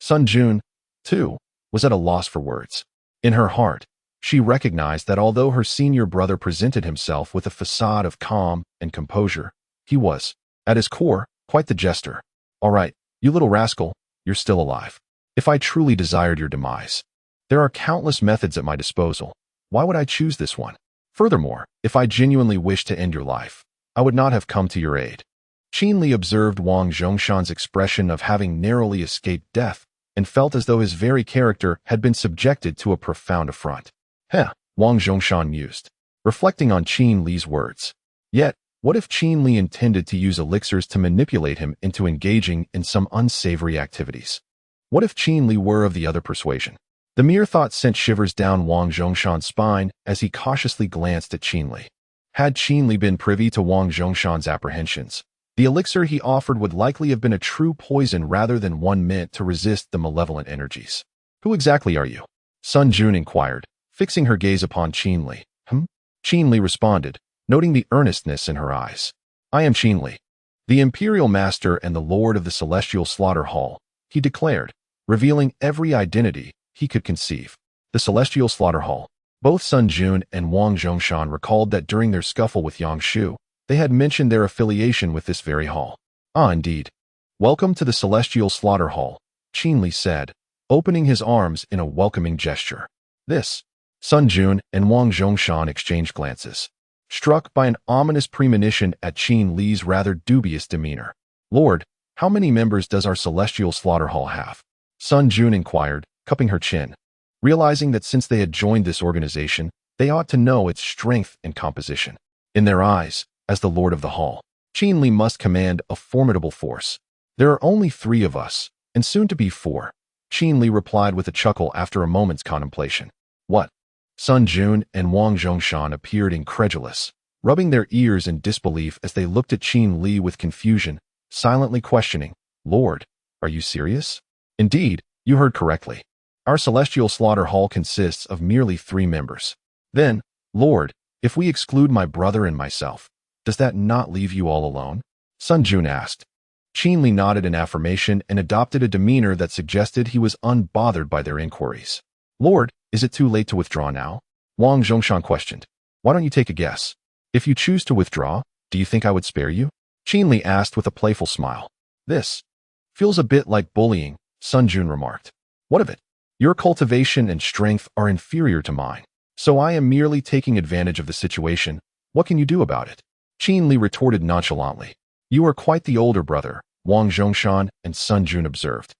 Sun Jun, too, was at a loss for words. In her heart, she recognized that although her senior brother presented himself with a facade of calm and composure, he was, at his core, quite the jester. All right, you little rascal, you're still alive. If I truly desired your demise, there are countless methods at my disposal. Why would I choose this one? Furthermore, if I genuinely wished to end your life, I would not have come to your aid. Qin Li observed Wang Zhongshan's expression of having narrowly escaped death and felt as though his very character had been subjected to a profound affront. Wang Zhongshan mused, reflecting on Qin Li's words. Yet, what if Qin Li intended to use elixirs to manipulate him into engaging in some unsavory activities? What if Qin Li were of the other persuasion? The mere thought sent shivers down Wang Zhongshan's spine as he cautiously glanced at Qin Li. Had Qin Li been privy to Wang Zhongshan's apprehensions, the elixir he offered would likely have been a true poison rather than one meant to resist the malevolent energies. Who exactly are you? Sun Jun inquired, fixing her gaze upon Qin Li. Qin Li responded, noting the earnestness in her eyes. I am Qin Li, the Imperial Master and the Lord of the Celestial Slaughter Hall, he declared, revealing every identity he could conceive. The Celestial Slaughter Hall. Both Sun Jun and Wang Zhongshan recalled that during their scuffle with Yang Shu, they had mentioned their affiliation with this very hall. Ah, indeed. Welcome to the Celestial Slaughter Hall, Qin Li said, opening his arms in a welcoming gesture. This. Sun Jun and Wang Zhongshan exchanged glances, struck by an ominous premonition at Qin Li's rather dubious demeanor. Lord, how many members does our celestial slaughter hall have? Sun Jun inquired, cupping her chin, realizing that since they had joined this organization, they ought to know its strength and composition. In their eyes, as the lord of the hall, Qin Li must command a formidable force. There are only 3 of us, and soon to be 4. Qin Li replied with a chuckle after a moment's contemplation. What? Sun Jun and Wang Zhongshan appeared incredulous, rubbing their ears in disbelief as they looked at Qin Li with confusion, silently questioning, Lord, are you serious? Indeed, you heard correctly. Our celestial slaughter hall consists of merely 3 members. Then, Lord, if we exclude my brother and myself, does that not leave you all alone? Sun Jun asked. Qin Li nodded in affirmation and adopted a demeanor that suggested he was unbothered by their inquiries. Lord, is it too late to withdraw now? Wang Zhongshan questioned. Why don't you take a guess? If you choose to withdraw, do you think I would spare you? Qin Li asked with a playful smile. This feels a bit like bullying, Sun Jun remarked. What of it? Your cultivation and strength are inferior to mine, so I am merely taking advantage of the situation. What can you do about it? Qin Li retorted nonchalantly. You are quite the older brother, Wang Zhongshan and Sun Jun observed,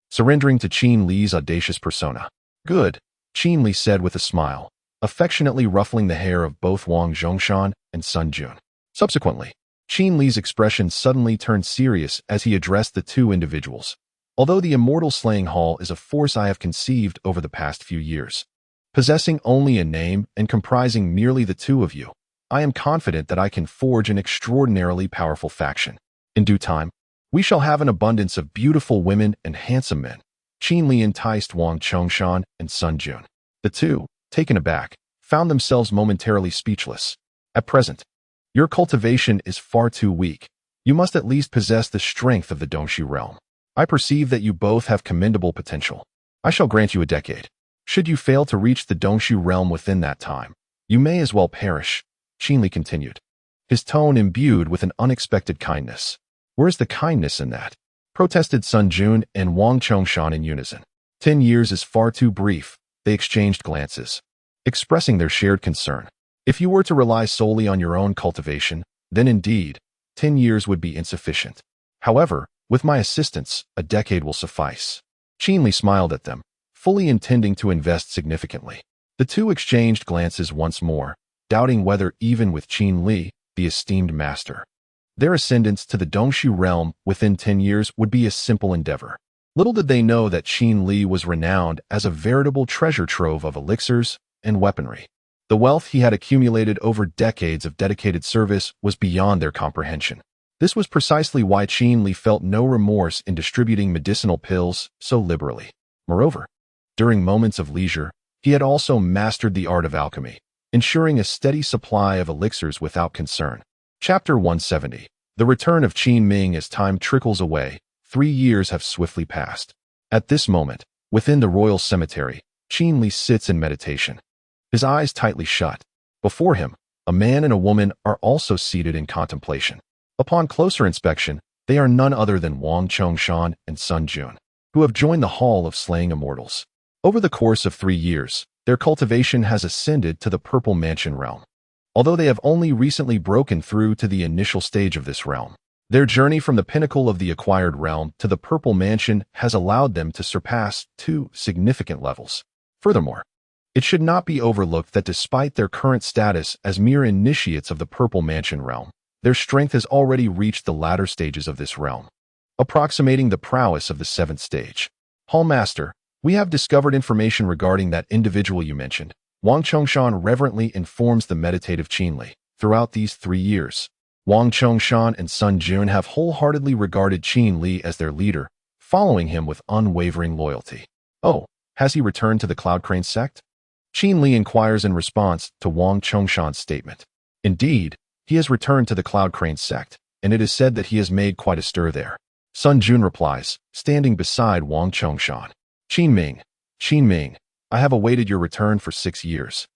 surrendering to Qin Li's audacious persona. Good, Qin Li said with a smile, affectionately ruffling the hair of both Wang Zhongshan and Sun Jun. Subsequently, Qin Li's expression suddenly turned serious as he addressed the 2 individuals. Although the Immortal Slaying Hall is a force I have conceived over the past few years, possessing only a name and comprising merely the 2 of you, I am confident that I can forge an extraordinarily powerful faction. In due time, we shall have an abundance of beautiful women and handsome men. Qin Li enticed Wang Zhongshan and Sun Jun. The 2, taken aback, found themselves momentarily speechless. At present, your cultivation is far too weak. You must at least possess the strength of the Dongxi realm. I perceive that you both have commendable potential. I shall grant you a decade. Should you fail to reach the Dongxi realm within that time, you may as well perish, Qin Li continued, his tone imbued with an unexpected kindness. Where's the kindness in that? Protested Sun Jun and Wang Zhongshan in unison. 10 years is far too brief. They exchanged glances, expressing their shared concern. If you were to rely solely on your own cultivation, then indeed, 10 years would be insufficient. However, with my assistance, a decade will suffice. Qin Li smiled at them, fully intending to invest significantly. The 2 exchanged glances once more, doubting whether even with Qin Li, the esteemed master, their ascendance to the Dongxi realm within 10 years would be a simple endeavor. Little did they know that Qin Li was renowned as a veritable treasure trove of elixirs and weaponry. The wealth he had accumulated over decades of dedicated service was beyond their comprehension. This was precisely why Qin Li felt no remorse in distributing medicinal pills so liberally. Moreover, during moments of leisure, he had also mastered the art of alchemy, ensuring a steady supply of elixirs without concern. Chapter 170. The return of Qin Ming. As time trickles away, 3 years have swiftly passed. At this moment, within the royal cemetery, Qin Li sits in meditation, his eyes tightly shut. Before him, a man and a woman are also seated in contemplation. Upon closer inspection, they are none other than Wang Zhongshan and Sun Jun, who have joined the Hall of Slaying Immortals. Over the course of 3 years, their cultivation has ascended to the Purple Mansion realm. Although they have only recently broken through to the initial stage of this realm, their journey from the pinnacle of the acquired realm to the Purple Mansion has allowed them to surpass 2 significant levels. Furthermore, it should not be overlooked that despite their current status as mere initiates of the Purple Mansion realm, their strength has already reached the latter stages of this realm, approximating the prowess of the 7th stage. Hallmaster, we have discovered information regarding that individual you mentioned. Wang Zhongshan reverently informs the meditative Qin Li. Throughout these 3 years, Wang Zhongshan and Sun Jun have wholeheartedly regarded Qin Li as their leader, following him with unwavering loyalty. Oh, has he returned to the Cloud Crane sect? Qin Li inquires in response to Wang Zhongshan's statement. Indeed, he has returned to the Cloud Crane sect, and it is said that he has made quite a stir there. Sun Jun replies, standing beside Wang Zhongshan. Qin Ming, I have awaited your return for 6 years.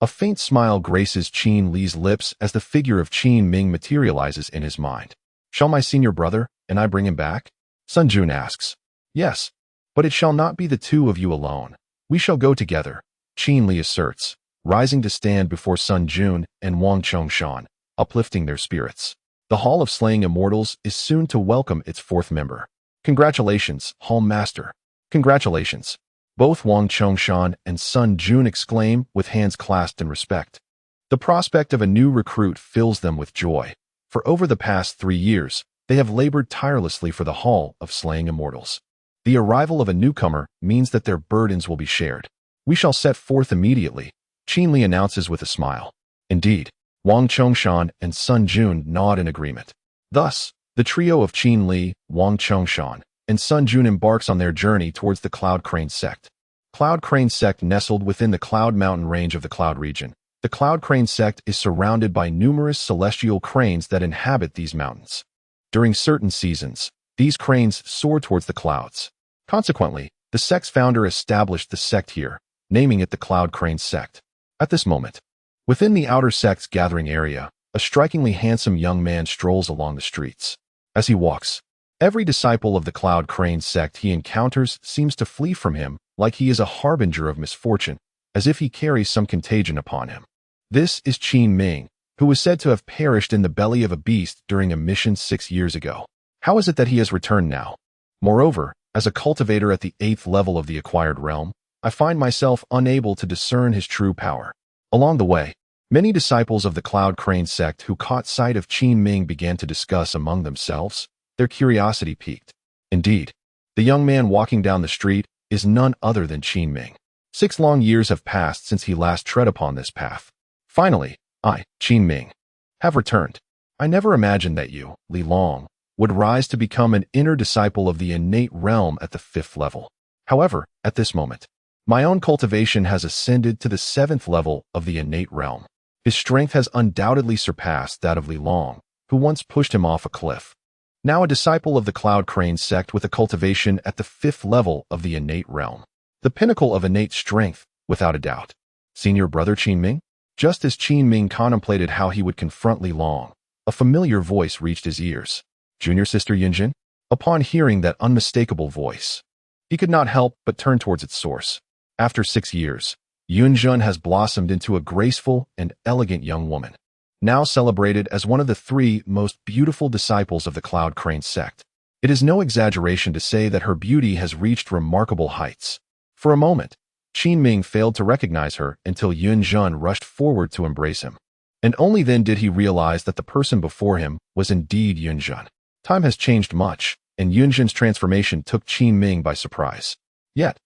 A faint smile graces Qin Li's lips as the figure of Qin Ming materializes in his mind. Shall my senior brother and I bring him back? Sun Jun asks. Yes. But it shall not be the two of you alone. We shall go together, Qin Li asserts, rising to stand before Sun Jun and Wang Chongshan, uplifting their spirits. The Hall of Slaying Immortals is soon to welcome its fourth member. Congratulations, Hall Master. Congratulations. Both Wang Chongshan and Sun Jun exclaim with hands clasped in respect. The prospect of a new recruit fills them with joy. For over the past 3 years, they have labored tirelessly for the Hall of Slaying Immortals. The arrival of a newcomer means that their burdens will be shared. We shall set forth immediately, Qin Li announces with a smile. Indeed, Wang Chongshan and Sun Jun nod in agreement. Thus, the trio of Qin Li, Wang Chongshan, and Sun Jun embarks on their journey towards the Cloud Crane Sect. Cloud Crane Sect nestled within the Cloud Mountain range of the Cloud region. The Cloud Crane Sect is surrounded by numerous celestial cranes that inhabit these mountains. During certain seasons, these cranes soar towards the clouds. Consequently, the sect's founder established the sect here, naming it the Cloud Crane Sect. At this moment, within the outer sect's gathering area, a strikingly handsome young man strolls along the streets. As he walks, every disciple of the Cloud Crane Sect he encounters seems to flee from him like he is a harbinger of misfortune, as if he carries some contagion upon him. This is Qin Ming, who was said to have perished in the belly of a beast during a mission 6 years ago. How is it that he has returned now? Moreover, as a cultivator at the 8th level of the acquired realm, I find myself unable to discern his true power. Along the way, many disciples of the Cloud Crane Sect who caught sight of Qin Ming began to discuss among themselves. Their curiosity piqued. Indeed, the young man walking down the street is none other than Qin Ming. 6 long years have passed since he last tread upon this path. Finally, I, Qin Ming, have returned. I never imagined that you, Li Long, would rise to become an inner disciple of the innate realm at the 5th level. However, at this moment, my own cultivation has ascended to the 7th level of the innate realm. His strength has undoubtedly surpassed that of Li Long, who once pushed him off a cliff. Now a disciple of the Cloud Crane Sect with a cultivation at the 5th level of the innate realm. The pinnacle of innate strength, without a doubt. Senior brother Qin Ming? Just as Qin Ming contemplated how he would confront Li Long, a familiar voice reached his ears. Junior sister Yunjin? Upon hearing that unmistakable voice, he could not help but turn towards its source. After 6 years, Yunjin has blossomed into a graceful and elegant young woman, now celebrated as one of the 3 most beautiful disciples of the Cloud Crane Sect. It is no exaggeration to say that her beauty has reached remarkable heights. For a moment, Qin Ming failed to recognize her until Yunjin rushed forward to embrace him. And only then did he realize that the person before him was indeed Yunjin. Time has changed much, and Yunjin's transformation took Qin Ming by surprise. Yet,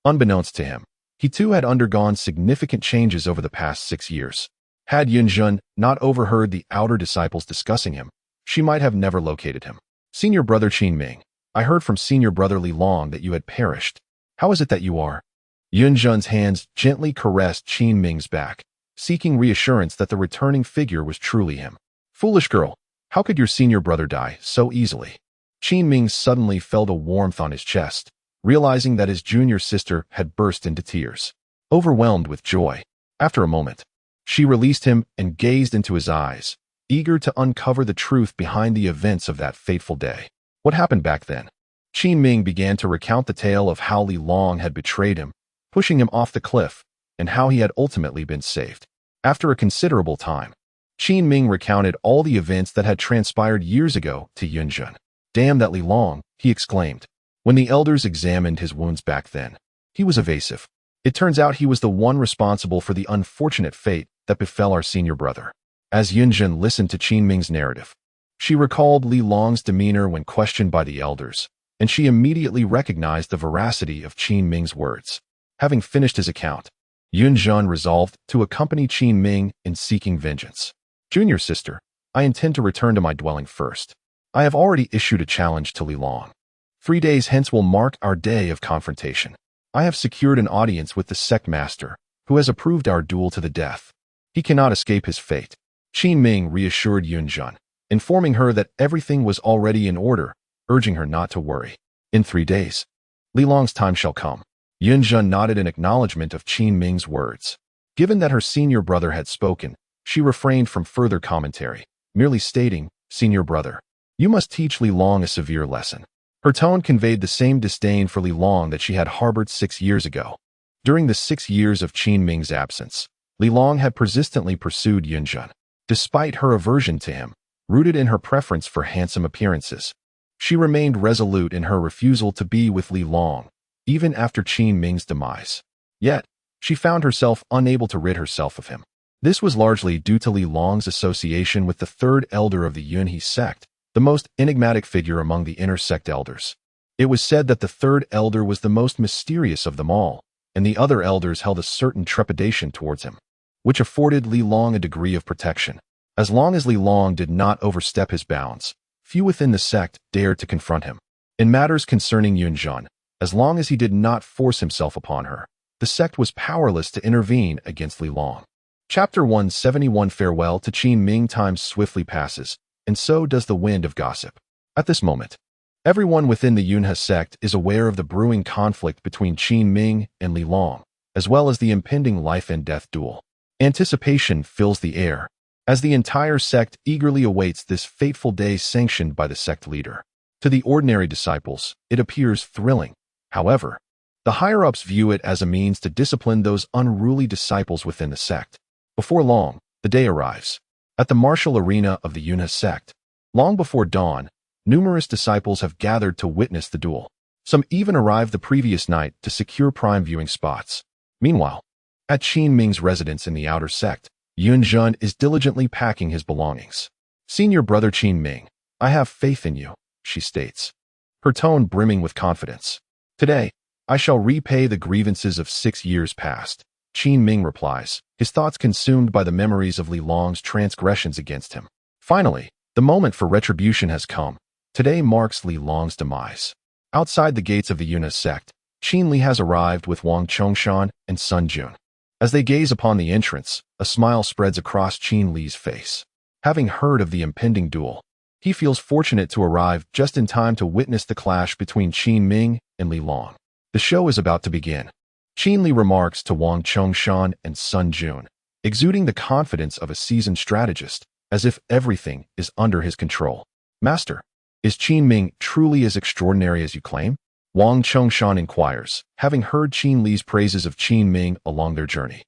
unbeknownst to him, he too had undergone significant changes over the past 6 years. Had Yunjin not overheard the outer disciples discussing him, she might have never located him. Senior brother Qin Ming, I heard from senior brother Li Long that you had perished. How is it that you are? Yunjin's hands gently caressed Qin Ming's back, seeking reassurance that the returning figure was truly him. Foolish girl, how could your senior brother die so easily? Qin Ming suddenly felt a warmth on his chest, realizing that his junior sister had burst into tears. Overwhelmed with joy, after a moment, she released him and gazed into his eyes, eager to uncover the truth behind the events of that fateful day. What happened back then? Qin Ming began to recount the tale of how Li Long had betrayed him, pushing him off the cliff, and how he had ultimately been saved. After a considerable time, Qin Ming recounted all the events that had transpired years ago to Yunjin. Damn that Li Long, he exclaimed. When the elders examined his wounds back then, he was evasive. It turns out he was the one responsible for the unfortunate fate that befell our senior brother. As Yunjin listened to Qin Ming's narrative, she recalled Li Long's demeanor when questioned by the elders, and she immediately recognized the veracity of Qin Ming's words. Having finished his account, Yunjin resolved to accompany Qin Ming in seeking vengeance. Junior sister, I intend to return to my dwelling first. I have already issued a challenge to Li Long. 3 days hence will mark our day of confrontation. I have secured an audience with the sect master, who has approved our duel to the death. He cannot escape his fate. Qin Ming reassured Yunjin, informing her that everything was already in order, urging her not to worry. In 3 days, Li Long's time shall come. Yunjin nodded in acknowledgement of Qin Ming's words. Given that her senior brother had spoken, she refrained from further commentary, merely stating, Senior brother, you must teach Li Long a severe lesson. Her tone conveyed the same disdain for Li Long that she had harbored 6 years ago. During the 6 years of Qin Ming's absence, Li Long had persistently pursued Yunjun. Despite her aversion to him, rooted in her preference for handsome appearances, she remained resolute in her refusal to be with Li Long, even after Qin Ming's demise. Yet, she found herself unable to rid herself of him. This was largely due to Li Long's association with the third elder of the Yunhe sect, the most enigmatic figure among the inner sect elders. It was said that the third elder was the most mysterious of them all, and the other elders held a certain trepidation towards him, which afforded Li Long a degree of protection. As long as Li Long did not overstep his bounds, few within the sect dared to confront him. In matters concerning Yunjun, as long as he did not force himself upon her, the sect was powerless to intervene against Li Long. Chapter 171 Farewell to Qin Ming. Time swiftly passes, and so does the wind of gossip. At this moment, everyone within the Yunhe sect is aware of the brewing conflict between Qin Ming and Li Long, as well as the impending life and death duel. Anticipation fills the air, as the entire sect eagerly awaits this fateful day sanctioned by the sect leader. To the ordinary disciples, it appears thrilling. However, the higher-ups view it as a means to discipline those unruly disciples within the sect. Before long, the day arrives. At the martial arena of the Yunhe sect, long before dawn, numerous disciples have gathered to witness the duel. Some even arrived the previous night to secure prime viewing spots. Meanwhile, at Qin Ming's residence in the outer sect, Yunjun is diligently packing his belongings. "Senior brother Qin Ming, I have faith in you," she states, her tone brimming with confidence. "Today, I shall repay the grievances of 6 years past," Qin Ming replies, his thoughts consumed by the memories of Li Long's transgressions against him. Finally, the moment for retribution has come. Today marks Li Long's demise. Outside the gates of the Yunhe sect, Qin Li has arrived with Wang Chongshan and Sun Jun. As they gaze upon the entrance, a smile spreads across Qin Li's face. Having heard of the impending duel, he feels fortunate to arrive just in time to witness the clash between Qin Ming and Li Long. The show is about to begin. Qin Li remarks to Wang Chongshan and Sun Jun, exuding the confidence of a seasoned strategist, as if everything is under his control. "Master, is Qin Ming truly as extraordinary as you claim?" Wang Chongshan inquires, having heard Qin Li's praises of Qin Ming along their journey.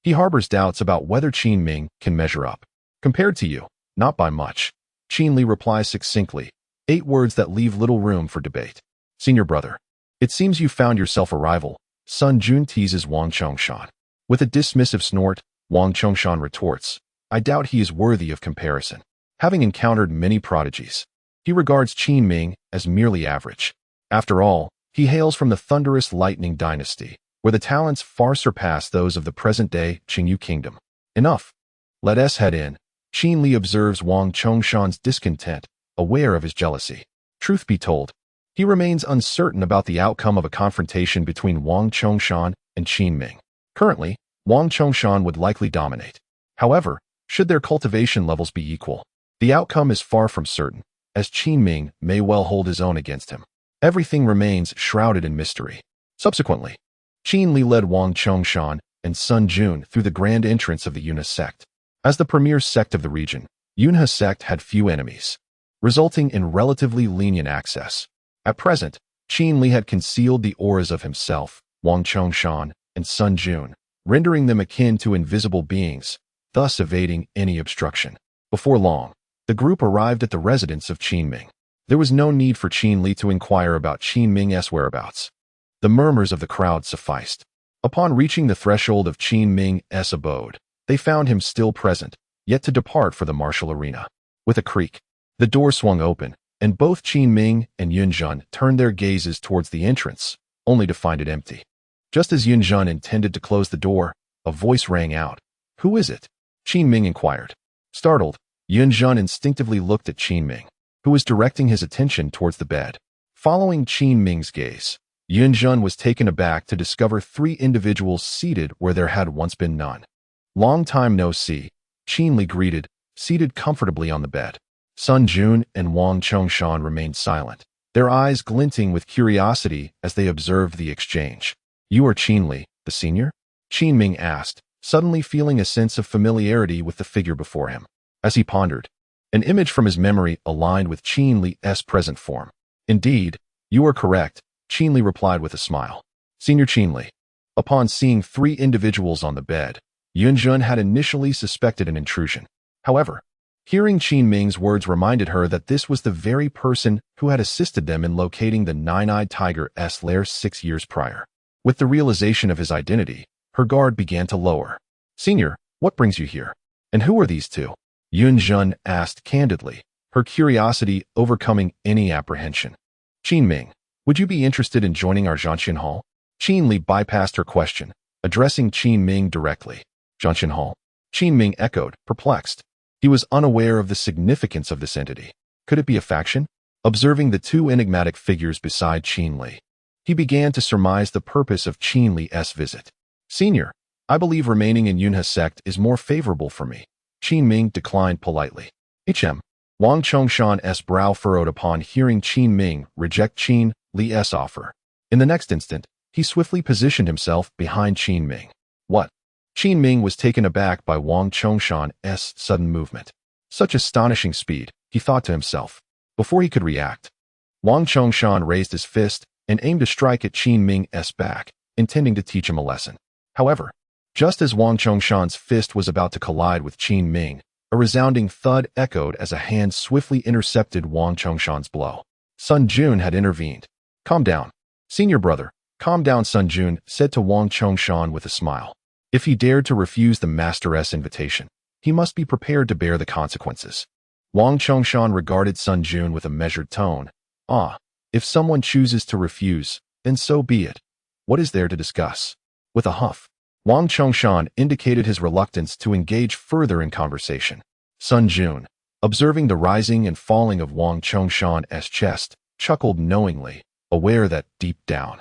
He harbors doubts about whether Qin Ming can measure up. "Compared to you, not by much," Qin Li replies succinctly, 8 words that leave little room for debate. "Senior brother, it seems you found yourself a rival," Sun Jun teases Wang Chongshan. With a dismissive snort, Wang Chongshan retorts, "I doubt he is worthy of comparison. Having encountered many prodigies, he regards Qin Ming as merely average. After all, he hails from the thunderous lightning dynasty, where the talents far surpass those of the present-day Qingyu kingdom." "Enough. Let us head in," Qin Li observes Wang Chongshan's discontent, aware of his jealousy. Truth be told, he remains uncertain about the outcome of a confrontation between Wang Chongshan and Qin Ming. Currently, Wang Chongshan would likely dominate. However, should their cultivation levels be equal, the outcome is far from certain, as Qin Ming may well hold his own against him. Everything remains shrouded in mystery. Subsequently, Qin Li led Wang Chongshan and Sun Jun through the grand entrance of the Yunhe sect. As the premier sect of the region, Yunhe sect had few enemies, resulting in relatively lenient access. At present, Qin Li had concealed the auras of himself, Wang Chongshan, and Sun Jun, rendering them akin to invisible beings, thus evading any obstruction. Before long, the group arrived at the residence of Qin Ming. There was no need for Qin Li to inquire about Qin Ming's whereabouts. The murmurs of the crowd sufficed. Upon reaching the threshold of Qin Ming's abode, they found him still present, yet to depart for the martial arena. With a creak, the door swung open, and both Qin Ming and Yunjun turned their gazes towards the entrance, only to find it empty. Just as Yunjun intended to close the door, a voice rang out. "Who is it?" Qin Ming inquired. Startled, Yunjun instinctively looked at Qin Ming, who was directing his attention towards the bed. Following Qin Ming's gaze, Yunjun was taken aback to discover 3 individuals seated where there had once been none. "Long time no see," Qin Li greeted, seated comfortably on the bed. Sun Jun and Wang Chongshan remained silent, their eyes glinting with curiosity as they observed the exchange. "You are Qin Li, the senior?" Qin Ming asked, suddenly feeling a sense of familiarity with the figure before him. As he pondered, an image from his memory aligned with Qin Li's present form. Indeed, You are correct, Qin Li replied with a smile. Senior Qin Li. Upon seeing 3 individuals on the bed, Yunjun had initially suspected an intrusion. However, hearing Qin Ming's words reminded her that this was the very person who had assisted them in locating the nine-eyed tiger's lair 6 years prior. With the realization of his identity, her guard began to lower. Senior, what brings you here? And who are these two? Yunjun asked candidly, her curiosity overcoming any apprehension. Qin Ming, would you be interested in joining our Zhanxian Hall? Qin Li bypassed her question, addressing Qin Ming directly. Zhanxian Hall. Qin Ming echoed, perplexed. He was unaware of the significance of this entity. Could it be a faction? Observing the 2 enigmatic figures beside Qin Li, he began to surmise the purpose of Qin Li's visit. Senior, I believe remaining in Yunhe sect is more favorable for me. Qin Ming declined politely. Wang Chongshan's brow furrowed upon hearing Qin Ming reject Qin Li's offer. In the next instant, he swiftly positioned himself behind Qin Ming. What? Qin Ming was taken aback by Wang Chongshan's sudden movement. Such astonishing speed, he thought to himself. Before he could react, Wang Chongshan raised his fist and aimed a strike at Qin Ming's back, intending to teach him a lesson. However, just as Wang Chongshan's fist was about to collide with Qin Ming, a resounding thud echoed as a hand swiftly intercepted Wang Chongshan's blow. Sun Jun had intervened. Calm down. Senior brother, calm down, Sun Jun said to Wang Chongshan with a smile. If he dared to refuse the master's invitation, he must be prepared to bear the consequences. Wang Chongshan regarded Sun Jun with a measured tone. If someone chooses to refuse, then so be it. What is there to discuss? With a huff, Wang Chongshan indicated his reluctance to engage further in conversation. Sun Jun, observing the rising and falling of Wang Chongshan's chest, chuckled knowingly, aware that, deep down,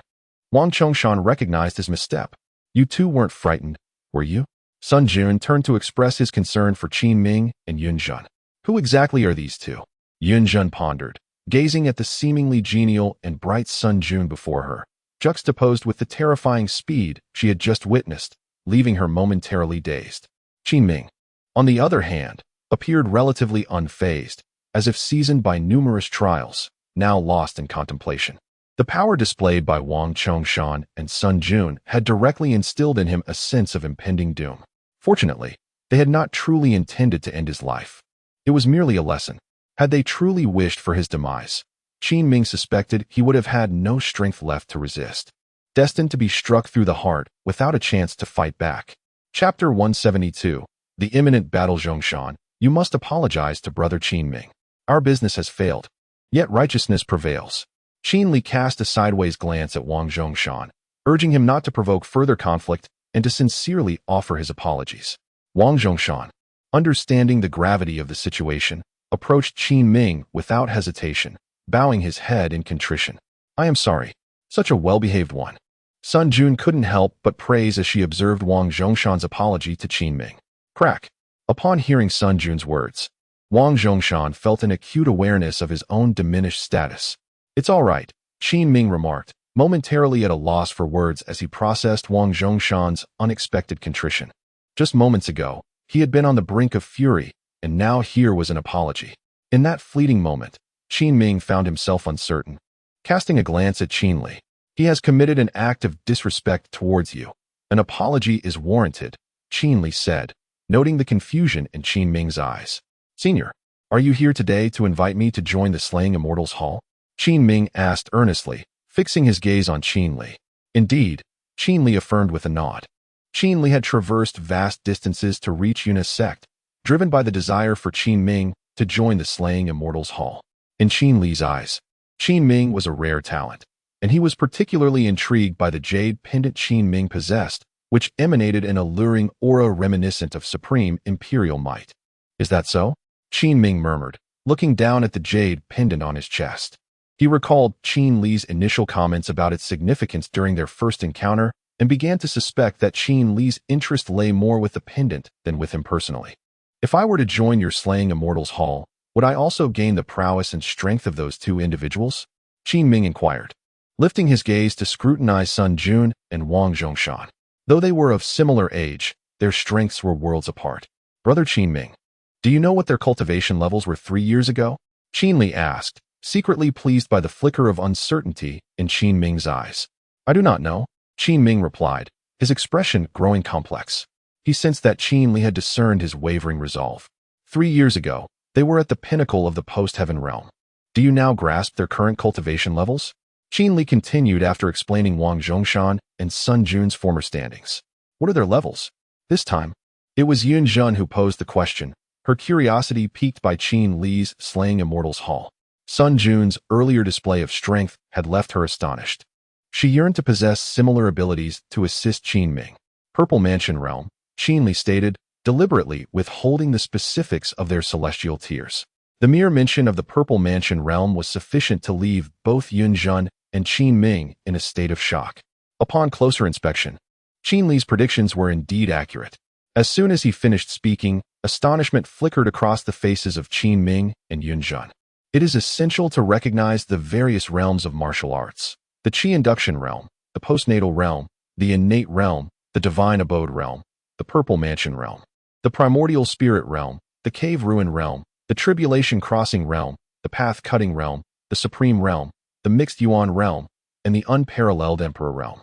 Wang Chongshan recognized his misstep. You two weren't frightened, were you? Sun Jun turned to express his concern for Qin Ming and Yunjun. Who exactly are these two? Yunjun pondered, gazing at the seemingly genial and bright Sun Jun before her, juxtaposed with the terrifying speed she had just witnessed, leaving her momentarily dazed. Qin Ming, on the other hand, appeared relatively unfazed, as if seasoned by numerous trials, now lost in contemplation. The power displayed by Wang Chongshan and Sun Jun had directly instilled in him a sense of impending doom. Fortunately, they had not truly intended to end his life. It was merely a lesson. Had they truly wished for his demise, Qin Ming suspected he would have had no strength left to resist, destined to be struck through the heart without a chance to fight back. Chapter 172. The Imminent Battle. Zhongshan, you must apologize to Brother Qin Ming. Our business has failed, yet righteousness prevails. Qin Li cast a sideways glance at Wang Zhongshan, urging him not to provoke further conflict and to sincerely offer his apologies. Wang Zhongshan, understanding the gravity of the situation, approached Qin Ming without hesitation, bowing his head in contrition. I am sorry. Such a well-behaved one. Sun Jun couldn't help but praise as she observed Wang Zhongshan's apology to Qin Ming. Crack. Upon hearing Sun Jun's words, Wang Zhongshan felt an acute awareness of his own diminished status. It's all right, Qin Ming remarked, momentarily at a loss for words as he processed Wang Zhongshan's unexpected contrition. Just moments ago, he had been on the brink of fury, and now here was an apology. In that fleeting moment, Qin Ming found himself uncertain. Casting a glance at Qin Li, he has committed an act of disrespect towards you. An apology is warranted, Qin Li said, noting the confusion in Qin Ming's eyes. Senior, are you here today to invite me to join the Slaying Immortals Hall? Qin Ming asked earnestly, fixing his gaze on Qin Li. Indeed, Qin Li affirmed with a nod. Qin Li had traversed vast distances to reach Yunhe sect, driven by the desire for Qin Ming to join the Slaying Immortals Hall. In Qin Li's eyes, Qin Ming was a rare talent, and he was particularly intrigued by the jade pendant Qin Ming possessed, which emanated an alluring aura reminiscent of supreme imperial might. Is that so? Qin Ming murmured, looking down at the jade pendant on his chest. He recalled Qin Li's initial comments about its significance during their first encounter and began to suspect that Qin Li's interest lay more with the pendant than with him personally. If I were to join your Slaying Immortals Hall, would I also gain the prowess and strength of those two individuals? Qin Ming inquired, lifting his gaze to scrutinize Sun Jun and Wang Zhongshan. Though they were of similar age, their strengths were worlds apart. Brother Qin Ming, do you know what their cultivation levels were 3 years ago? Qin Li asked, secretly pleased by the flicker of uncertainty in Qin Ming's eyes. "I do not know," Qin Ming replied, his expression growing complex. He sensed that Qin Li had discerned his wavering resolve. 3 years ago, they were at the pinnacle of the post-heaven realm. Do you now grasp their current cultivation levels? Qin Li continued after explaining Wang Zhongshan and Sun Jun's former standings. What are their levels? This time, it was Yun Zhen who posed the question, her curiosity piqued by Qin Li's slaying immortals haul. Sun Jun's earlier display of strength had left her astonished. She yearned to possess similar abilities to assist Qin Ming. Purple Mansion Realm, Qin Li stated, deliberately withholding the specifics of their celestial tiers. The mere mention of the Purple Mansion Realm was sufficient to leave both Yun Zhen and Qin Ming in a state of shock. Upon closer inspection, Qin Li's predictions were indeed accurate. As soon as he finished speaking, astonishment flickered across the faces of Qin Ming and Yun Zhen. It is essential to recognize the various realms of martial arts. The Qi Induction Realm, the Postnatal Realm, the Innate Realm, the Divine Abode Realm, the Purple Mansion Realm, the Primordial Spirit Realm, the Cave Ruin Realm, the Tribulation Crossing Realm, the Path Cutting Realm, the Supreme Realm, the Mixed Yuan Realm, and the Unparalleled Emperor Realm.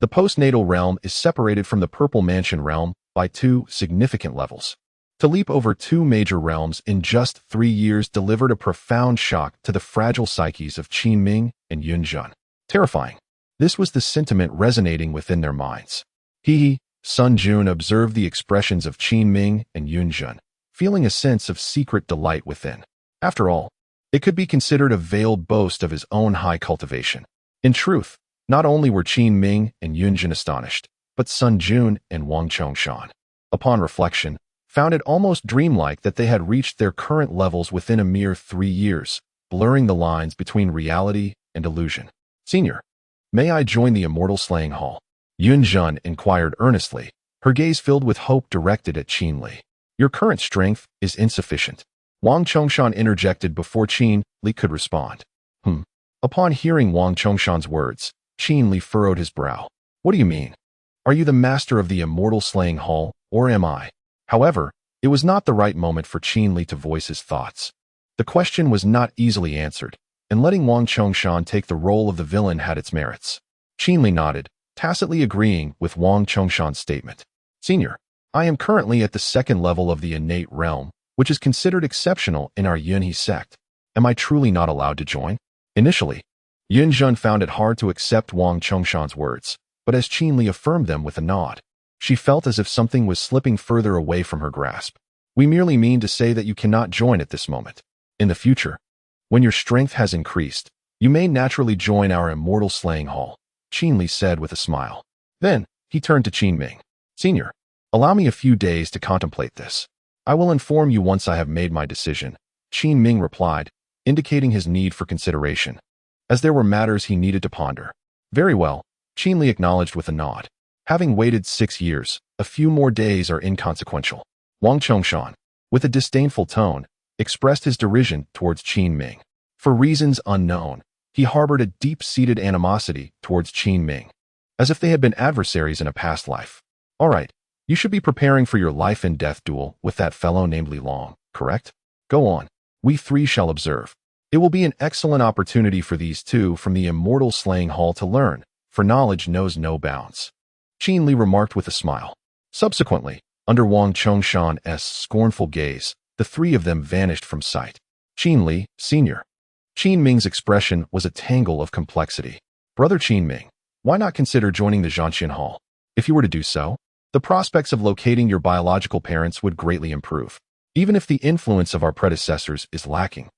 The Postnatal Realm is separated from the Purple Mansion Realm by 2 significant levels. To leap over 2 major realms in just 3 years delivered a profound shock to the fragile psyches of Qin Ming and Yun Zhen. Terrifying. This was the sentiment resonating within their minds. Sun Jun observed the expressions of Qin Ming and Yun Zhen, feeling a sense of secret delight within. After all, it could be considered a veiled boast of his own high cultivation. In truth, not only were Qin Ming and Yun Zhen astonished, but Sun Jun and Wang Chongshan, upon reflection, found it almost dreamlike that they had reached their current levels within a mere 3 years, blurring the lines between reality and illusion. "Senior, may I join the Immortal Slaying Hall?" Yun Zhen inquired earnestly, her gaze filled with hope directed at Qin Li. "Your current strength is insufficient," Wang Chongshan interjected before Qin Li could respond. Upon hearing Wang Chongshan's words, Qin Li furrowed his brow. "What do you mean? Are you the master of the Immortal Slaying Hall, or am I?" However, it was not the right moment for Qin Li to voice his thoughts. The question was not easily answered, and letting Wang Chongshan take the role of the villain had its merits. Qin Li nodded, tacitly agreeing with Wang Chongshan's statement. "Senior, I am currently at the 2nd level of the Innate Realm, which is considered exceptional in our Yunhe sect. Am I truly not allowed to join?" Initially, Yun Zhen found it hard to accept Wang Chongshan's words, but as Qin Li affirmed them with a nod, she felt as if something was slipping further away from her grasp. "We merely mean to say that you cannot join at this moment. In the future, when your strength has increased, you may naturally join our Immortal Slaying Hall," Qin Li said with a smile. Then, he turned to Qin Ming. "Senior, allow me a few days to contemplate this. I will inform you once I have made my decision," Qin Ming replied, indicating his need for consideration, as there were matters he needed to ponder. "Very well," Qin Li acknowledged with a nod. Having waited 6 years, a few more days are inconsequential. Wang Chongshan, with a disdainful tone, expressed his derision towards Qin Ming. For reasons unknown, he harbored a deep-seated animosity towards Qin Ming, as if they had been adversaries in a past life. "All right, you should be preparing for your life and death duel with that fellow named Li Long, correct? Go on. We 3 shall observe. It will be an excellent opportunity for these 2 from the Immortal Slaying Hall to learn, for knowledge knows no bounds," Qin Li remarked with a smile. Subsequently, under Wang Chongshan's scornful gaze, the 3 of them vanished from sight. "Qin Li, Senior." Qin Ming's expression was a tangle of complexity. "Brother Qin Ming, why not consider joining the Zhanxian Hall? If you were to do so, the prospects of locating your biological parents would greatly improve, even if the influence of our predecessors is lacking.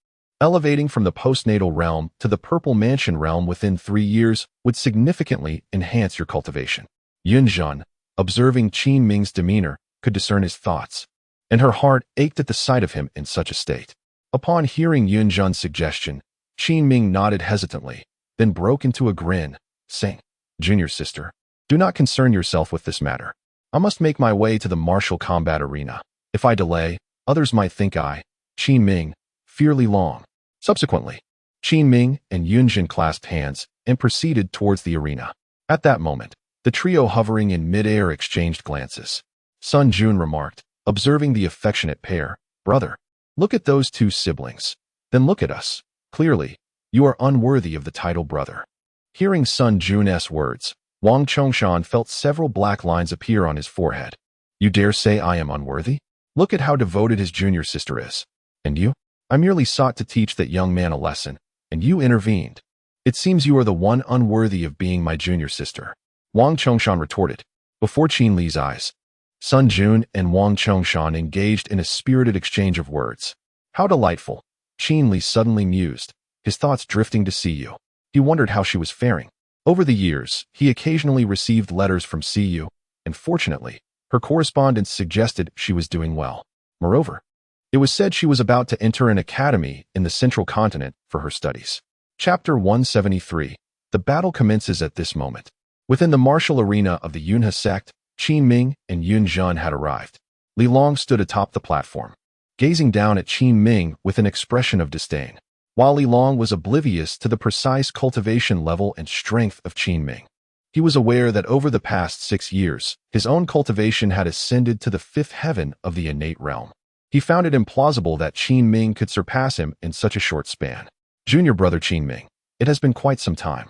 Elevating from the postnatal realm to the Purple Mansion realm within 3 years would significantly enhance your cultivation." Yun Zhen, observing Qin Ming's demeanor, could discern his thoughts, and her heart ached at the sight of him in such a state. Upon hearing Yun Zhen's suggestion, Qin Ming nodded hesitantly, then broke into a grin, saying, "Junior sister, do not concern yourself with this matter. I must make my way to the martial combat arena. If I delay, others might think I, Qin Ming, fear Li Long." Subsequently, Qin Ming and Yun Zhen clasped hands and proceeded towards the arena. At that moment, the trio hovering in mid-air exchanged glances. Sun Jun remarked, observing the affectionate pair, "Brother, look at those 2 siblings. Then look at us." Clearly, You are unworthy of the title brother. Hearing Sun Jun's words, Wang Chongshan felt several black lines appear on his forehead. You dare say I am unworthy? Look at how devoted his junior sister is. And you? I merely sought to teach that young man a lesson, and you intervened. It seems you are the one unworthy of being my junior sister. Wang Chongshan retorted. Before Qin Li's eyes, Sun Jun and Wang Chongshan engaged in a spirited exchange of words. How delightful, Qin Li suddenly mused, his thoughts drifting to Siyu. He wondered how she was faring. Over the years, he occasionally received letters from Siyu, and fortunately, her correspondence suggested she was doing well. Moreover, it was said she was about to enter an academy in the central continent for her studies. Chapter 173. The battle commences at this moment. Within the martial arena of the Yunhe sect, Qin Ming and Yun Zhen had arrived. Li Long stood atop the platform, gazing down at Qin Ming with an expression of disdain, while Li Long was oblivious to the precise cultivation level and strength of Qin Ming. He was aware that over the past 6 years, his own cultivation had ascended to the 5th heaven of the innate realm. He found it implausible that Qin Ming could surpass him in such a short span. Junior brother Qin Ming, it has been quite some time.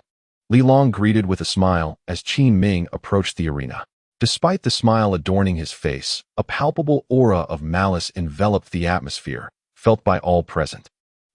Li Long greeted with a smile as Qin Ming approached the arena. Despite the smile adorning his face, a palpable aura of malice enveloped the atmosphere, felt by all present.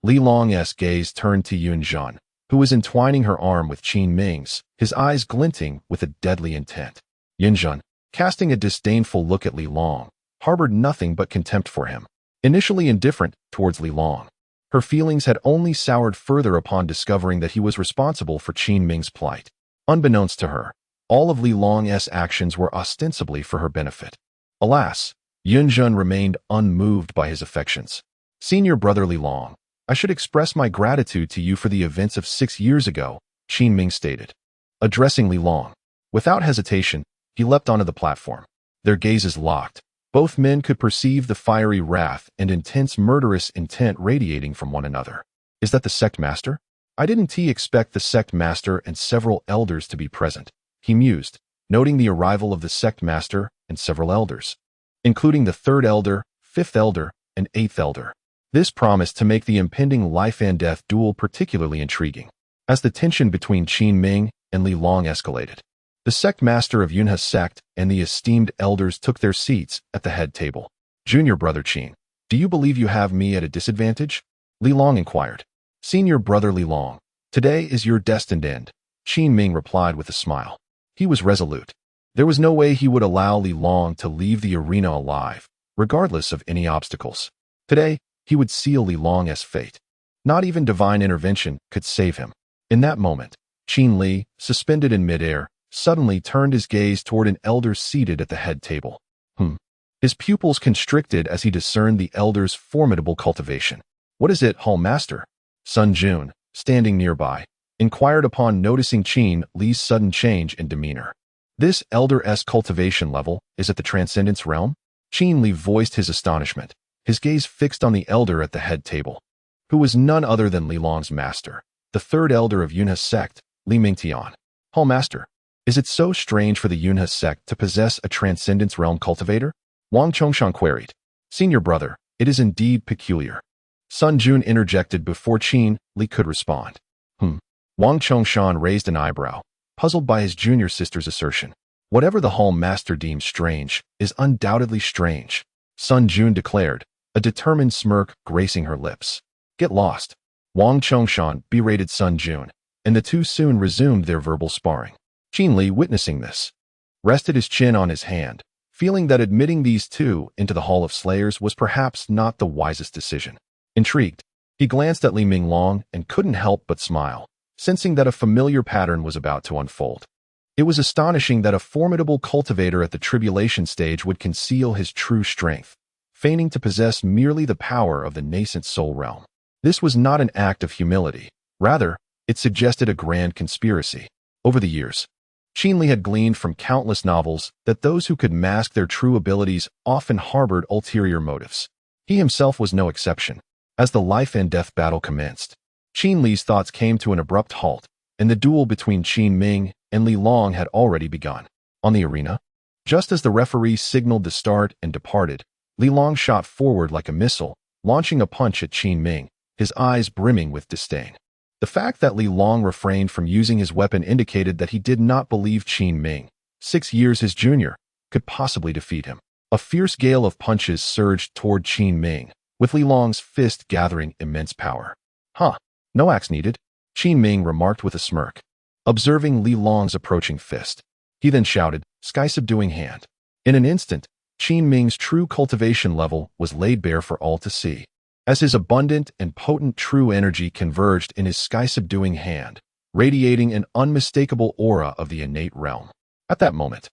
Li Long's gaze turned to Yun Zhen, who was entwining her arm with Qin Ming's, his eyes glinting with a deadly intent. Yun Zhen, casting a disdainful look at Li Long, harbored nothing but contempt for him. Initially indifferent towards Li Long, her feelings had only soured further upon discovering that he was responsible for Qin Ming's plight. Unbeknownst to her, all of Li Long's actions were ostensibly for her benefit. Alas, Yun Zhen remained unmoved by his affections. Senior brother Li Long, I should express my gratitude to you for the events of 6 years ago, Qin Ming stated. Addressing Li Long, without hesitation, he leapt onto the platform. Their gazes locked. Both men could perceive the fiery wrath and intense murderous intent radiating from one another. Is that the sect master? I didn't expect the sect master and several elders to be present, he mused, noting the arrival of the sect master and several elders, including the 3rd elder, 5th elder, and 8th elder. This promised to make the impending life and death duel particularly intriguing. As the tension between Qin Ming and Li Long escalated, the sect master of Yunhe sect and the esteemed elders took their seats at the head table. Junior brother Qin, do you believe you have me at a disadvantage? Li Long inquired. Senior brother Li Long, today is your destined end, Qin Ming replied with a smile. He was resolute. There was no way he would allow Li Long to leave the arena alive, regardless of any obstacles. Today, he would seal Li Long's fate. Not even divine intervention could save him. In that moment, Qin Li, suspended in midair, suddenly turned his gaze toward an elder seated at the head table. His pupils constricted as he discerned the elder's formidable cultivation. What is it, Hall Master? Sun Jun, standing nearby, inquired upon noticing Qin Li's sudden change in demeanor. This elder's cultivation level is at the Transcendence realm? Qin Li voiced his astonishment, his gaze fixed on the elder at the head table, who was none other than Li Long's master, the 3rd elder of Yunhe sect, Li Mingtian. Hall Master, is it so strange for the Yunhe sect to possess a Transcendence realm cultivator? Wang Chongshan queried. Senior brother, it is indeed peculiar. Sun Jun interjected before Qin Li could respond. Wang Chongshan raised an eyebrow, puzzled by his junior sister's assertion. Whatever the Hall Master deems strange is undoubtedly strange, Sun Jun declared, a determined smirk gracing her lips. Get lost. Wang Chongshan berated Sun Jun, and the two soon resumed their verbal sparring. Qin Li, witnessing this, rested his chin on his hand, feeling that admitting these two into the Hall of Slayers was perhaps not the wisest decision. Intrigued, he glanced at Li Minglong and couldn't help but smile, sensing that a familiar pattern was about to unfold. It was astonishing that a formidable cultivator at the tribulation stage would conceal his true strength, feigning to possess merely the power of the nascent soul realm. This was not an act of humility. Rather, it suggested a grand conspiracy. Over the years, Qin Li had gleaned from countless novels that those who could mask their true abilities often harbored ulterior motives. He himself was no exception. As the life and death battle commenced, Qin Li's thoughts came to an abrupt halt, and the duel between Qin Ming and Li Long had already begun. On the arena, just as the referee signaled the start and departed, Li Long shot forward like a missile, launching a punch at Qin Ming, his eyes brimming with disdain. The fact that Li Long refrained from using his weapon indicated that he did not believe Qin Ming, 6 years his junior, could possibly defeat him. A fierce gale of punches surged toward Qin Ming, with Li Long's fist gathering immense power. Huh, no axe needed, Qin Ming remarked with a smirk, observing Li Long's approaching fist. He then shouted, "Sky-subduing hand." In an instant, Qin Ming's true cultivation level was laid bare for all to see, as his abundant and potent true energy converged in his sky-subduing hand, radiating an unmistakable aura of the innate realm. At that moment,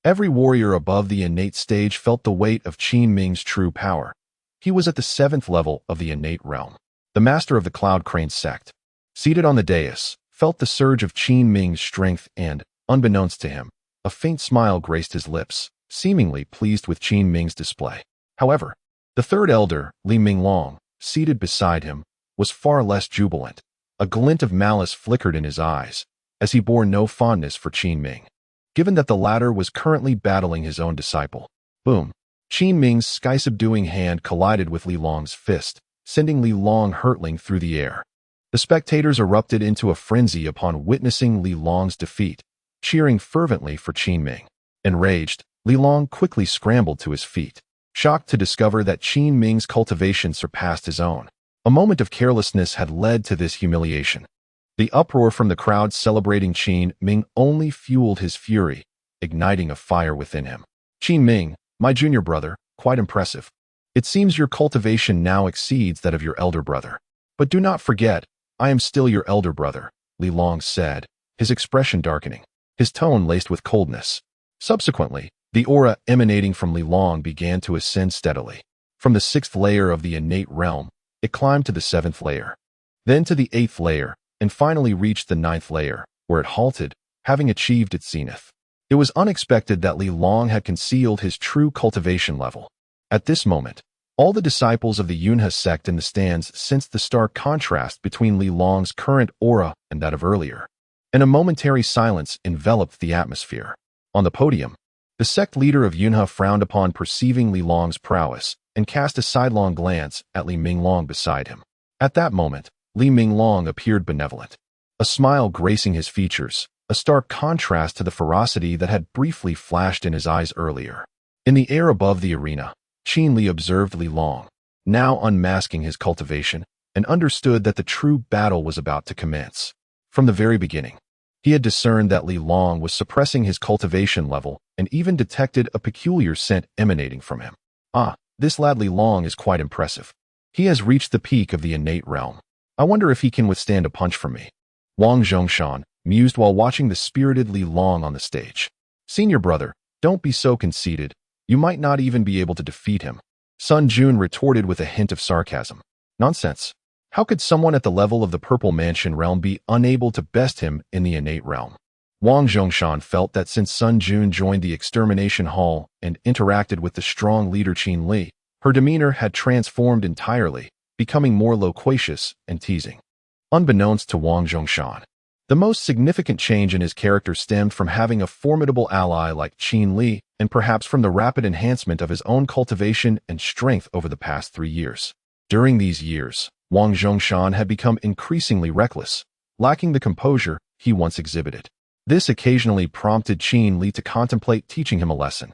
every warrior above the innate stage felt the weight of Qin Ming's true power. He was at the 7th level of the innate realm. The master of the Cloud Crane sect, seated on the dais, felt the surge of Qin Ming's strength and, unbeknownst to him, a faint smile graced his lips, seemingly pleased with Qin Ming's display. However, the third elder, Li Minglong, seated beside him, was far less jubilant. A glint of malice flickered in his eyes, as he bore no fondness for Qin Ming, given that the latter was currently battling his own disciple. Boom! Qin Ming's sky-subduing hand collided with Li Long's fist, sending Li Long hurtling through the air. The spectators erupted into a frenzy upon witnessing Li Long's defeat, cheering fervently for Qin Ming. Enraged, Li Long quickly scrambled to his feet, shocked to discover that Qin Ming's cultivation surpassed his own. A moment of carelessness had led to this humiliation. The uproar from the crowd celebrating Qin Ming only fueled his fury, igniting a fire within him. "Qin Ming, my junior brother, quite impressive. It seems your cultivation now exceeds that of your elder brother. But do not forget, I am still your elder brother," Li Long said, his expression darkening, his tone laced with coldness. Subsequently, the aura emanating from Li Long began to ascend steadily. From the 6th layer of the innate realm, it climbed to the 7th layer, then to the 8th layer, and finally reached the 9th layer, where it halted, having achieved its zenith. It was unexpected that Li Long had concealed his true cultivation level. At this moment, all the disciples of the Yunhe sect in the stands sensed the stark contrast between Li Long's current aura and that of earlier, and a momentary silence enveloped the atmosphere. On the podium, the sect leader of Yunhe frowned upon perceiving Li Long's prowess and cast a sidelong glance at Li Minglong beside him. At that moment, Li Minglong appeared benevolent, a smile gracing his features, a stark contrast to the ferocity that had briefly flashed in his eyes earlier. In the air above the arena, Qin Li observed Li Long, now unmasking his cultivation, and understood that the true battle was about to commence. From the very beginning, he had discerned that Li Long was suppressing his cultivation level and even detected a peculiar scent emanating from him. "Ah, this lad Li Long is quite impressive. He has reached the peak of the innate realm. I wonder if he can withstand a punch from me," Wang Zhongshan mused while watching the spirited Li Long on the stage. "Senior brother, don't be so conceited. You might not even be able to defeat him," Sun Jun retorted with a hint of sarcasm. "Nonsense. How could someone at the level of the Purple Mansion realm be unable to best him in the innate realm?" Wang Zhongshan felt that since Sun Jun joined the extermination hall and interacted with the strong leader Qin Li, her demeanor had transformed entirely, becoming more loquacious and teasing. Unbeknownst to Wang Zhongshan, the most significant change in his character stemmed from having a formidable ally like Qin Li, and perhaps from the rapid enhancement of his own cultivation and strength over the past 3 years. During these years, Wang Zhongshan had become increasingly reckless, lacking the composure he once exhibited. This occasionally prompted Qin Li to contemplate teaching him a lesson,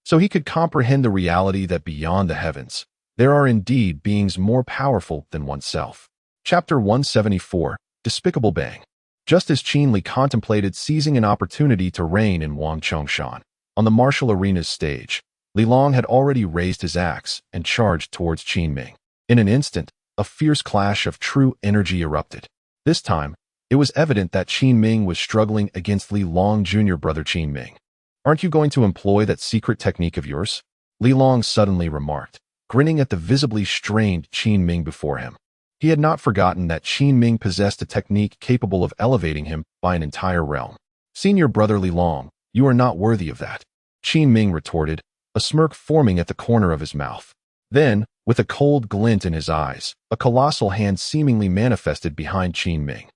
so he could comprehend the reality that beyond the heavens, there are indeed beings more powerful than oneself. Chapter 174, Despicable Bang. Just as Qin Li contemplated seizing an opportunity to reign in Wang Zhongshan, on the martial arena's stage, Li Long had already raised his axe and charged towards Qin Ming. In an instant, a fierce clash of true energy erupted. This time, it was evident that Qin Ming was struggling against Li Long junior brother Qin Ming. "Aren't you going to employ that secret technique of yours?" Li Long suddenly remarked, grinning at the visibly strained Qin Ming before him. He had not forgotten that Qin Ming possessed a technique capable of elevating him by an entire realm. "Senior brother Li Long, you are not worthy of that," Qin Ming retorted, a smirk forming at the corner of his mouth. Then, with a cold glint in his eyes, a colossal hand seemingly manifested behind Qin Ming.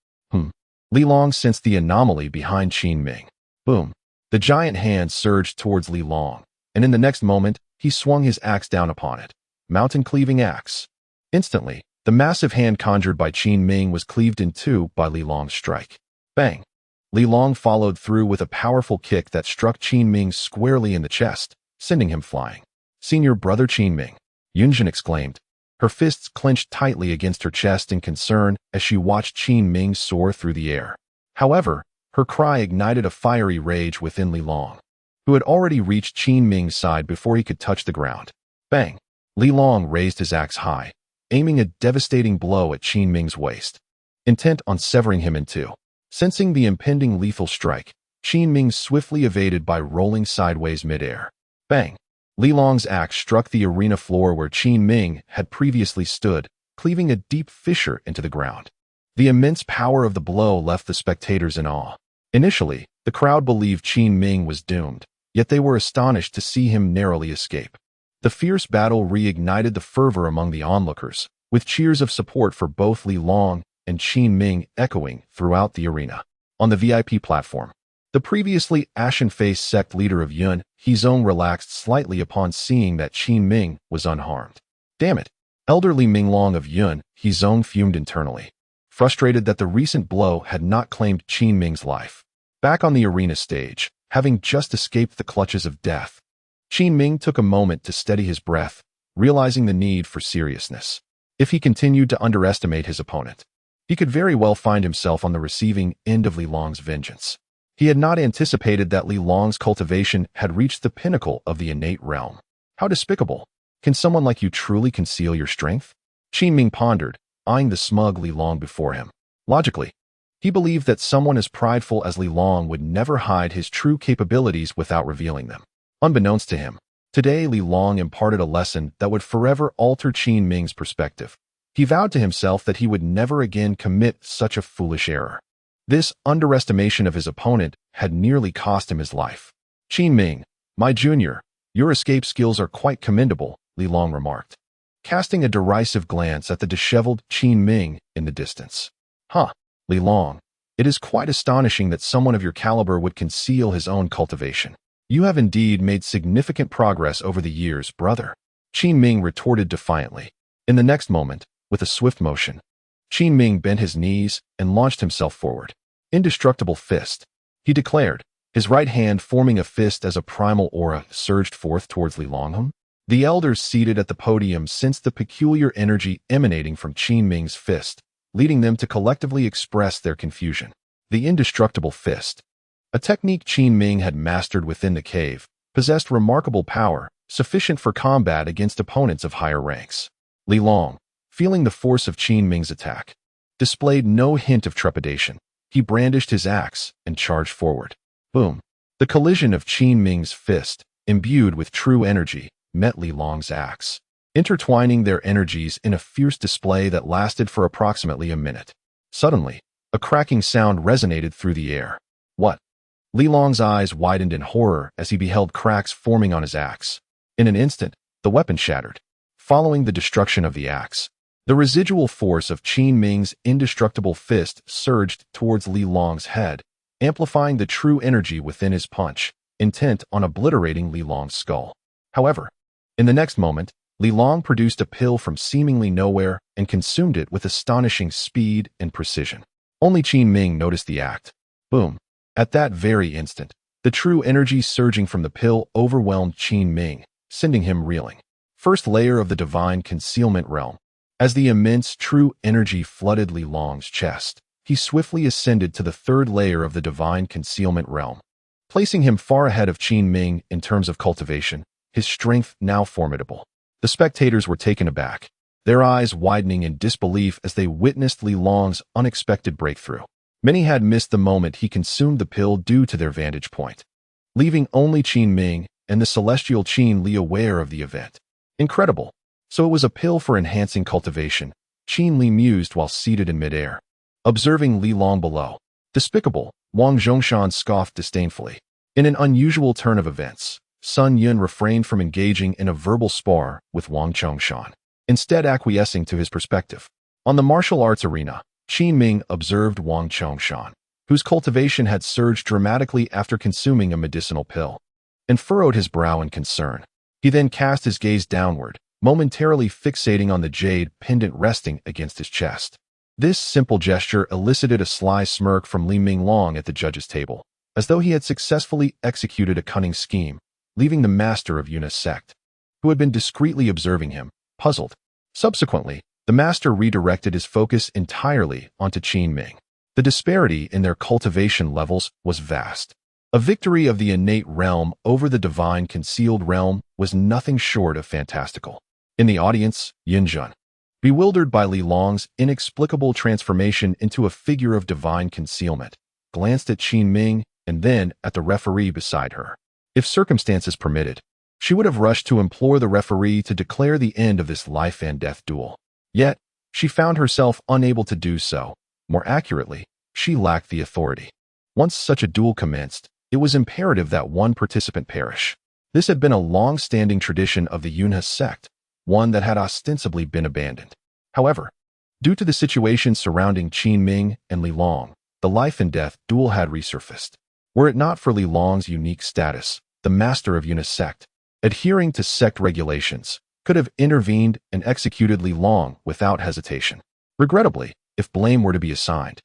Li Long sensed the anomaly behind Qin Ming. Boom! The giant hand surged towards Li Long, and in the next moment, he swung his axe down upon it. Mountain-cleaving axe. Instantly, The massive hand conjured by Qin Ming was cleaved in two by Li Long's strike. Bang! Li Long followed through with a powerful kick that struck Qin Ming squarely in the chest, sending him flying. "Senior brother Qin Ming," Yunjin exclaimed. Her fists clenched tightly against her chest in concern as she watched Qin Ming soar through the air. However, her cry ignited a fiery rage within Li Long, who had already reached Qin Ming's side before he could touch the ground. Bang! Li Long raised his axe high, aiming a devastating blow at Qin Ming's waist, intent on severing him in two. Sensing the impending lethal strike, Qin Ming swiftly evaded by rolling sideways midair. Bang! Li Long's axe struck the arena floor where Qin Ming had previously stood, cleaving a deep fissure into the ground. The immense power of the blow left the spectators in awe. Initially, the crowd believed Qin Ming was doomed, yet they were astonished to see him narrowly escape. The fierce battle reignited the fervor among the onlookers, with cheers of support for both Li Long and Qin Ming echoing throughout the arena. On the VIP platform, the previously ashen-faced sect leader of Yun, Hezong, relaxed slightly upon seeing that Qin Ming was unharmed. Damn it! Elderly Minglong of Yun, Hezong fumed internally, frustrated that the recent blow had not claimed Qin Ming's life. Back on the arena stage, having just escaped the clutches of death, Qin Ming took a moment to steady his breath, realizing the need for seriousness. If he continued to underestimate his opponent, he could very well find himself on the receiving end of Li Long's vengeance. He had not anticipated that Li Long's cultivation had reached the pinnacle of the innate realm. How despicable! Can someone like you truly conceal your strength? Qin Ming pondered, eyeing the smug Li Long before him. Logically, he believed that someone as prideful as Li Long would never hide his true capabilities without revealing them. Unbeknownst to him, today Li Long imparted a lesson that would forever alter Qin Ming's perspective. He vowed to himself that he would never again commit such a foolish error. This underestimation of his opponent had nearly cost him his life. "Qin Ming, my junior, your escape skills are quite commendable," Li Long remarked, casting a derisive glance at the disheveled Qin Ming in the distance. "Huh, Li Long, it is quite astonishing that someone of your caliber would conceal his own cultivation. You have indeed made significant progress over the years, brother," Qin Ming retorted defiantly. In the next moment, with a swift motion, Qin Ming bent his knees and launched himself forward. "Indestructible fist," he declared, his right hand forming a fist as a primal aura surged forth towards Li Long. The elders seated at the podium sensed the peculiar energy emanating from Qin Ming's fist, leading them to collectively express their confusion. The indestructible fist, a technique Qin Ming had mastered within the cave, possessed remarkable power, sufficient for combat against opponents of higher ranks. Li Long, feeling the force of Qin Ming's attack, displayed no hint of trepidation. He brandished his axe and charged forward. Boom! The collision of Qin Ming's fist, imbued with true energy, met Li Long's axe, intertwining their energies in a fierce display that lasted for approximately a minute. Suddenly, a cracking sound resonated through the air. What? Li Long's eyes widened in horror as he beheld cracks forming on his axe. In an instant, the weapon shattered. Following the destruction of the axe, the residual force of Qin Ming's indestructible fist surged towards Li Long's head, amplifying the true energy within his punch, intent on obliterating Li Long's skull. However, in the next moment, Li Long produced a pill from seemingly nowhere and consumed it with astonishing speed and precision. Only Qin Ming noticed the act. Boom! At that very instant, the true energy surging from the pill overwhelmed Qin Ming, sending him reeling. First layer of the divine concealment realm. As the immense true energy flooded Li Long's chest, he swiftly ascended to the third layer of the divine concealment realm, placing him far ahead of Qin Ming in terms of cultivation, his strength now formidable. The spectators were taken aback, their eyes widening in disbelief as they witnessed Li Long's unexpected breakthrough. Many had missed the moment he consumed the pill due to their vantage point, leaving only Qin Ming and the celestial Qin Li aware of the event. Incredible! So it was a pill for enhancing cultivation, Qin Li mused while seated in midair, observing Li Long below. Despicable, Wang Zhongshan scoffed disdainfully. In an unusual turn of events, Sun Yun refrained from engaging in a verbal spar with Wang Zhongshan, instead acquiescing to his perspective. On the martial arts arena, Qin Ming observed Wang Zhongshan, whose cultivation had surged dramatically after consuming a medicinal pill, and furrowed his brow in concern. He then cast his gaze downward, momentarily fixating on the jade pendant resting against his chest. This simple gesture elicited a sly smirk from Li Minglong at the judge's table, as though he had successfully executed a cunning scheme, leaving the master of Yunna's sect, who had been discreetly observing him, puzzled. Subsequently, the master redirected his focus entirely onto Qin Ming. The disparity in their cultivation levels was vast. A victory of the innate realm over the divine concealed realm was nothing short of fantastical. In the audience, Yunjun, bewildered by Li Long's inexplicable transformation into a figure of divine concealment, glanced at Qin Ming and then at the referee beside her. If circumstances permitted, she would have rushed to implore the referee to declare the end of this life and death duel. Yet, she found herself unable to do so. More accurately, she lacked the authority. Once such a duel commenced, it was imperative that one participant perish. This had been a long-standing tradition of the Yunha sect, one that had ostensibly been abandoned. However, due to the situation surrounding Qin Ming and Li Long, the life and death duel had resurfaced. Were it not for Li Long's unique status, the master of Yunna's sect, adhering to sect regulations, could have intervened and executed Li Long without hesitation. Regrettably, if blame were to be assigned,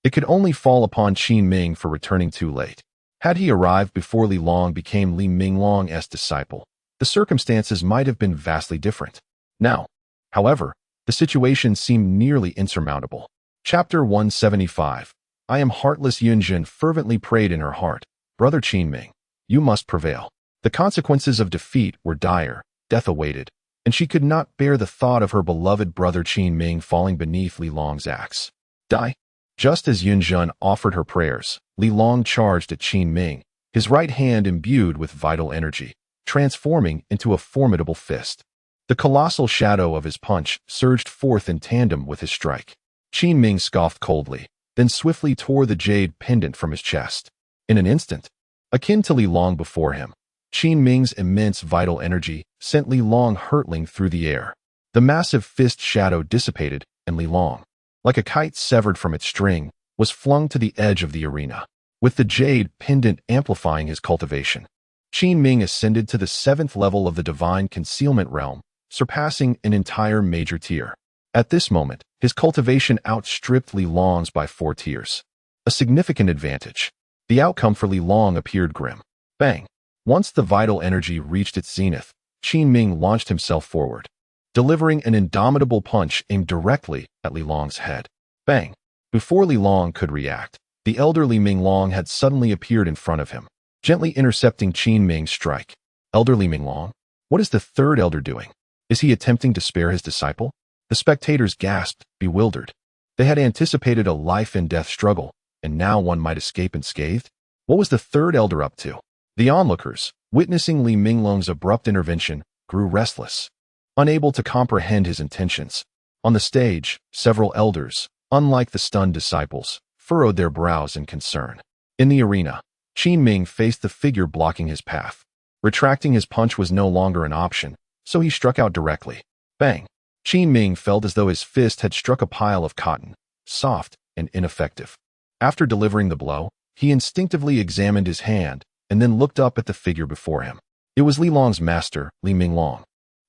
it could only fall upon Qin Ming for returning too late. Had he arrived before Li Long became Li Minglong's disciple, the circumstances might have been vastly different. Now, however, the situation seemed nearly insurmountable. Chapter 175. I am heartless. Yunjin fervently prayed in her heart, Brother Qin Ming, you must prevail. The consequences of defeat were dire, death awaited, and she could not bear the thought of her beloved brother Qin Ming falling beneath Li Long's axe. Die. Just as Yunjun offered her prayers, Li Long charged at Qin Ming, his right hand imbued with vital energy, transforming into a formidable fist. The colossal shadow of his punch surged forth in tandem with his strike. Qin Ming scoffed coldly, then swiftly tore the jade pendant from his chest. In an instant, akin to Li Long before him, Qin Ming's immense vital energy sent Li Long hurtling through the air. The massive fist shadow dissipated, and Li Long, like a kite severed from its string, was flung to the edge of the arena. With the jade pendant amplifying his cultivation, Qin Ming ascended to the 7th level of the divine concealment realm, surpassing an entire major tier. At this moment, his cultivation outstripped Li Long's by 4 tiers. A significant advantage. The outcome for Li Long appeared grim. Bang! Once the vital energy reached its zenith, Qin Ming launched himself forward, delivering an indomitable punch aimed directly at Li Long's head. Bang! Before Li Long could react, the elder Li Minglong had suddenly appeared in front of him, gently intercepting Qin Ming's strike. Elder Li Minglong? What is the third elder doing? Is he attempting to spare his disciple? The spectators gasped, bewildered. They had anticipated a life-and-death struggle, and now one might escape unscathed? What was the third elder up to? The onlookers, witnessing Li Minglong's abrupt intervention, grew restless, unable to comprehend his intentions. On the stage, several elders, unlike the stunned disciples, furrowed their brows in concern. In the arena, Qin Ming faced the figure blocking his path. Retracting his punch was no longer an option, so he struck out directly. Bang! Qin Ming felt as though his fist had struck a pile of cotton, soft and ineffective. After delivering the blow, he instinctively examined his hand and then looked up at the figure before him. It was Li Long's master, Li Minglong,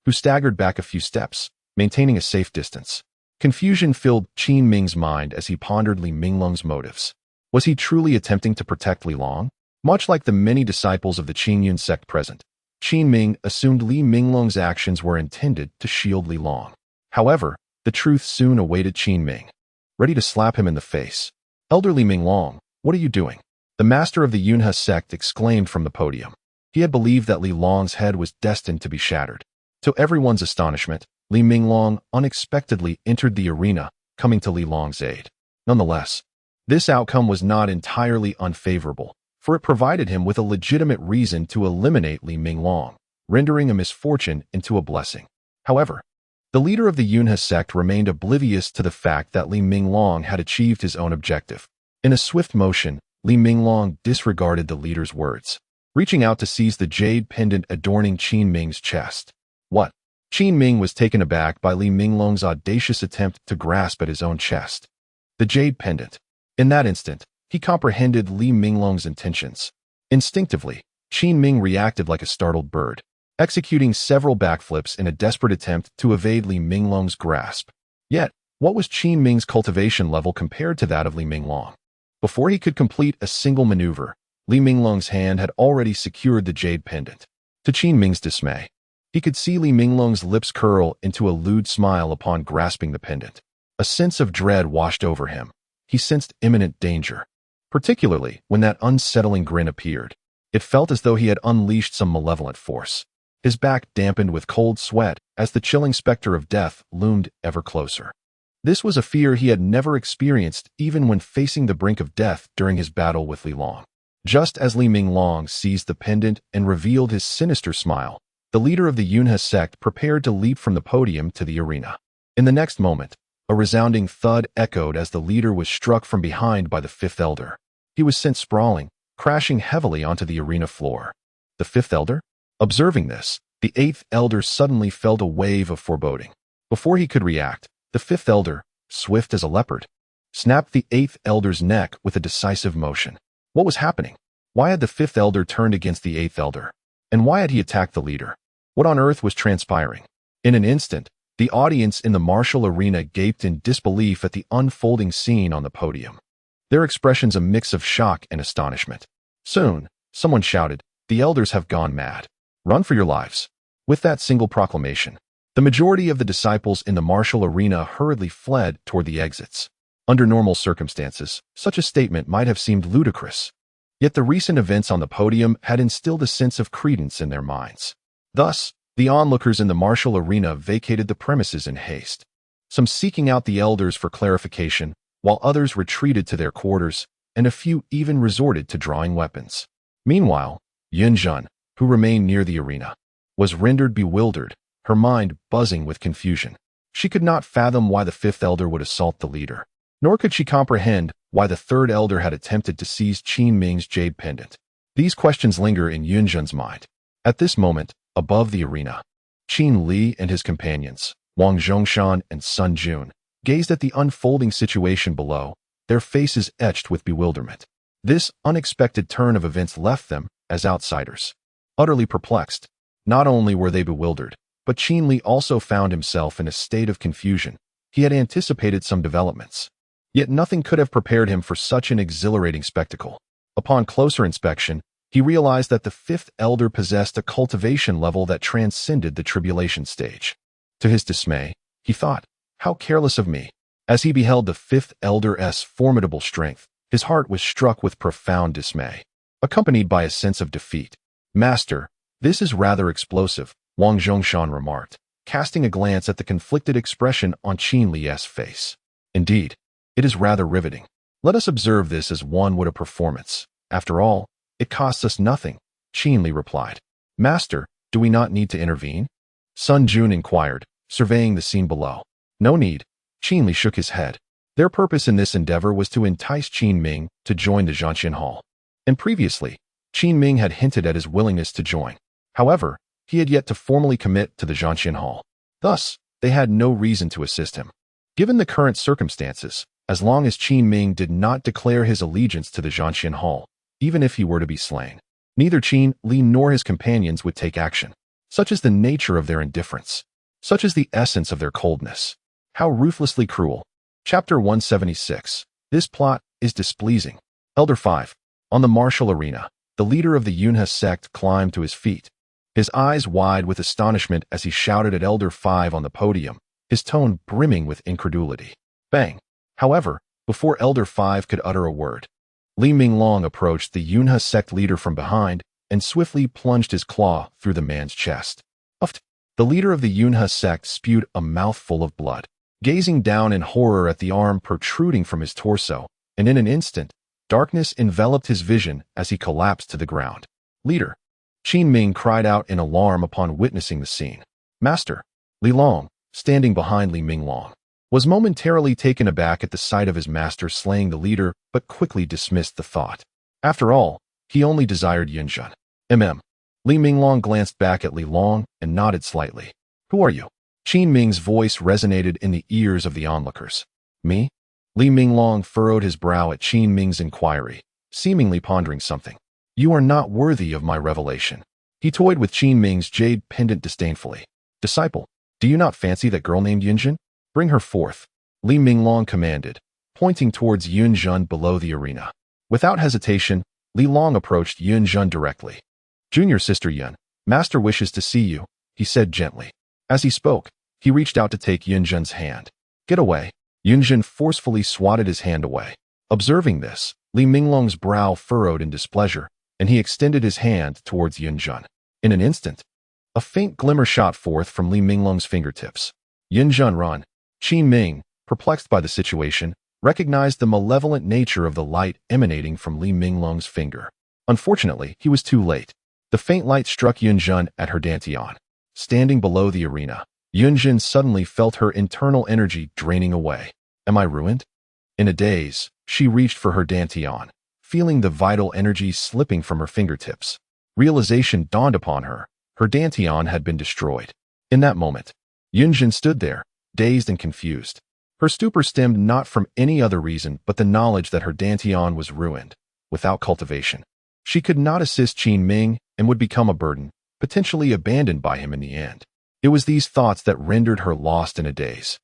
who staggered back a few steps, maintaining a safe distance. Confusion filled Qin Ming's mind as he pondered Li Minglong's motives. Was he truly attempting to protect Li Long? Much like the many disciples of the Qingyun sect present, Qin Ming assumed Li Minglong's actions were intended to shield Li Long. However, the truth soon awaited Qin Ming, ready to slap him in the face. Elder Li Minglong, what are you doing? The master of the Yunha sect exclaimed from the podium. He had believed that Li Long's head was destined to be shattered. To everyone's astonishment, Li Minglong unexpectedly entered the arena, coming to Li Long's aid. Nonetheless, this outcome was not entirely unfavorable, for it provided him with a legitimate reason to eliminate Li Minglong, rendering a misfortune into a blessing. However, the leader of the Yunha sect remained oblivious to the fact that Li Minglong had achieved his own objective. In a swift motion, Li Minglong disregarded the leader's words, reaching out to seize the jade pendant adorning Qin Ming's chest. What? Qin Ming was taken aback by Li Minglong's audacious attempt to grasp at his own chest. The jade pendant. In that instant, he comprehended Li Minglong's intentions. Instinctively, Qin Ming reacted like a startled bird. executing several backflips in a desperate attempt to evade Li Minglong's grasp. Yet, what was Qin Ming's cultivation level compared to that of Li Minglong? Before he could complete a single maneuver, Li Minglong's hand had already secured the jade pendant. To Qin Ming's dismay, he could see Li Minglong's lips curl into a lewd smile upon grasping the pendant. A sense of dread washed over him. He sensed imminent danger, particularly when that unsettling grin appeared. It felt as though he had unleashed some malevolent force. His back dampened with cold sweat as the chilling specter of death loomed ever closer. This was a fear he had never experienced even when facing the brink of death during his battle with Li Long. Just as Li Minglong seized the pendant and revealed his sinister smile, the leader of the Yunhe sect prepared to leap from the podium to the arena. In the next moment, a resounding thud echoed as the leader was struck from behind by the fifth elder. He was sent sprawling, crashing heavily onto the arena floor. The fifth elder? Observing this, the eighth elder suddenly felt a wave of foreboding. Before he could react, the fifth elder, swift as a leopard, snapped the eighth elder's neck with a decisive motion. What was happening? Why had the fifth elder turned against the eighth elder? And why had he attacked the leader? What on earth was transpiring? In an instant, the audience in the martial arena gaped in disbelief at the unfolding scene on the podium, their expressions a mix of shock and astonishment. Soon, someone shouted, "The elders have gone mad. Run for your lives." With that single proclamation, the majority of the disciples in the martial arena hurriedly fled toward the exits. Under normal circumstances, such a statement might have seemed ludicrous. Yet the recent events on the podium had instilled a sense of credence in their minds. Thus, the onlookers in the martial arena vacated the premises in haste, some seeking out the elders for clarification, while others retreated to their quarters, and a few even resorted to drawing weapons. Meanwhile, Yunjun, who remained near the arena, was rendered bewildered, her mind buzzing with confusion. She could not fathom why the fifth elder would assault the leader, nor could she comprehend why the third elder had attempted to seize Qin Ming's jade pendant. These questions linger in Yunjun's mind. At this moment, above the arena, Qin Li and his companions, Wang Zhongshan and Sun Jun, gazed at the unfolding situation below, their faces etched with bewilderment. This unexpected turn of events left them, as outsiders, utterly perplexed. Not only were they bewildered, but Qin Li also found himself in a state of confusion. He had anticipated some developments, yet nothing could have prepared him for such an exhilarating spectacle. Upon closer inspection, he realized that the fifth elder possessed a cultivation level that transcended the tribulation stage. To his dismay, he thought, "How careless of me." As he beheld the fifth elder's formidable strength, his heart was struck with profound dismay, accompanied by a sense of defeat. "Master, this is rather explosive," Wang Zhongshan remarked, casting a glance at the conflicted expression on Qin Li's face. "Indeed, it is rather riveting. Let us observe this as one would a performance. After all, it costs us nothing," Qin Li replied. "Master, do we not need to intervene?" Sun Jun inquired, surveying the scene below. "No need," Qin Li shook his head. Their purpose in this endeavor was to entice Qin Ming to join the Zhanxian Hall. And previously, Qin Ming had hinted at his willingness to join. However, he had yet to formally commit to the Zhanxian Hall. Thus, they had no reason to assist him. Given the current circumstances, as long as Qin Ming did not declare his allegiance to the Zhanxian Hall, even if he were to be slain, neither Qin Li nor his companions would take action. Such is the nature of their indifference. Such is the essence of their coldness. How ruthlessly cruel. Chapter 176. This plot is displeasing. Elder 5. On the martial arena, the leader of the Yunhe sect climbed to his feet, his eyes wide with astonishment as he shouted at Elder 5 on the podium, his tone brimming with incredulity. Bang! However, before Elder 5 could utter a word, Li Minglong approached the Yunhe sect leader from behind and swiftly plunged his claw through the man's chest. Uft! The leader of the Yunhe sect spewed a mouthful of blood, gazing down in horror at the arm protruding from his torso, and in an instant, darkness enveloped his vision as he collapsed to the ground. "Leader!" Qin Ming cried out in alarm upon witnessing the scene. "Master!" Li Long, standing behind Li Minglong, was momentarily taken aback at the sight of his master slaying the leader, but quickly dismissed the thought. After all, he only desired Yunjun. Li Minglong glanced back at Li Long and nodded slightly. "Who are you?" Qin Ming's voice resonated in the ears of the onlookers. "Me?" Li Minglong furrowed his brow at Qin Ming's inquiry, seemingly pondering something. "You are not worthy of my revelation." He toyed with Qin Ming's jade pendant disdainfully. "Disciple, do you not fancy that girl named Yunjin? Bring her forth," Li Minglong commanded, pointing towards Yunjin below the arena. Without hesitation, Li Long approached Yunjin directly. "Junior sister Yun, master wishes to see you," he said gently. As he spoke, he reached out to take Yunjin's hand. "Get away." Yunjin forcefully swatted his hand away. Observing this, Li Minglong's brow furrowed in displeasure, and he extended his hand towards Yunjin. In an instant, a faint glimmer shot forth from Li Minglong's fingertips. Yunjin ran. Qin Ming, perplexed by the situation, recognized the malevolent nature of the light emanating from Li Minglong's finger. Unfortunately, he was too late. The faint light struck Yunjin at her dantian. Standing below the arena, Yunjin suddenly felt her internal energy draining away. Am I ruined? In a daze, she reached for her dantian, feeling the vital energy slipping from her fingertips. Realization dawned upon her. Her dantian had been destroyed. In that moment, Yunjin stood there, dazed and confused. Her stupor stemmed not from any other reason but the knowledge that her dantian was ruined. Without cultivation, she could not assist Qin Ming and would become a burden, potentially abandoned by him in the end. It was these thoughts that rendered her lost in a daze.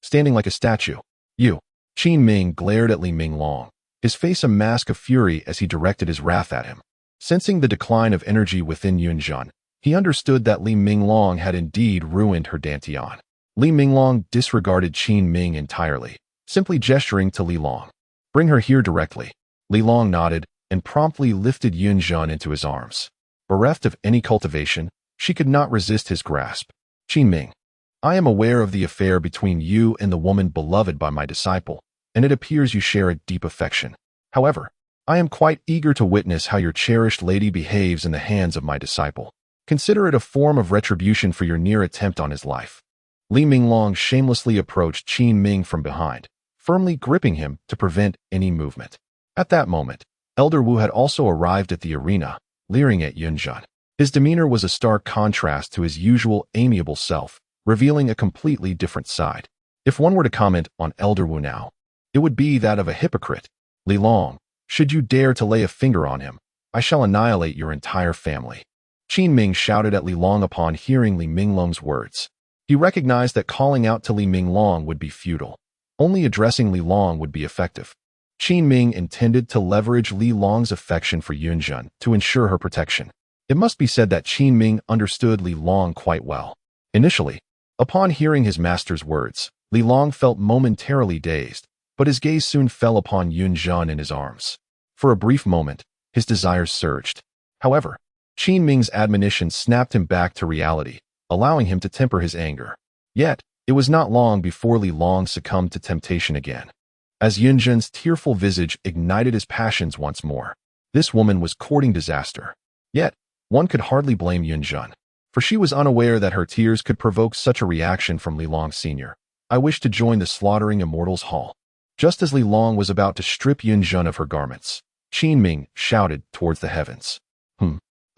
Standing like a statue, Qin Ming glared at Li Minglong, his face a mask of fury as he directed his wrath at him. Sensing the decline of energy within Yunjin, he understood that Li Minglong had indeed ruined her dantian. Li Minglong disregarded Qin Ming entirely, simply gesturing to Li Long. "Bring her here directly." Li Long nodded and promptly lifted Yunjin into his arms. Bereft of any cultivation, she could not resist his grasp. "Qin Ming, I am aware of the affair between you and the woman beloved by my disciple, and it appears you share a deep affection. However, I am quite eager to witness how your cherished lady behaves in the hands of my disciple. Consider it a form of retribution for your near attempt on his life." Li Minglong shamelessly approached Qin Ming from behind, firmly gripping him to prevent any movement. At that moment, Elder Wu had also arrived at the arena, leering at Yunjin. His demeanor was a stark contrast to his usual amiable self, revealing a completely different side. If one were to comment on Elder Wu now, it would be that of a hypocrite. "Li Long, should you dare to lay a finger on him, I shall annihilate your entire family." Qin Ming shouted at Li Long upon hearing Li Minglong's words. He recognized that calling out to Li Minglong would be futile. Only addressing Li Long would be effective. Qin Ming intended to leverage Li Long's affection for Yunjin to ensure her protection. It must be said that Qin Ming understood Li Long quite well. Initially, upon hearing his master's words, Li Long felt momentarily dazed, but his gaze soon fell upon Yunjin in his arms. For a brief moment, his desires surged. However, Qin Ming's admonition snapped him back to reality, allowing him to temper his anger. Yet, it was not long before Li Long succumbed to temptation again. As Yunjin's tearful visage ignited his passions once more, this woman was courting disaster. Yet, one could hardly blame Yunjin, for she was unaware that her tears could provoke such a reaction from Li Long Sr. "I wish to join the slaughtering immortals' hall." Just as Li Long was about to strip Yunjin of her garments, Qin Ming shouted towards the heavens.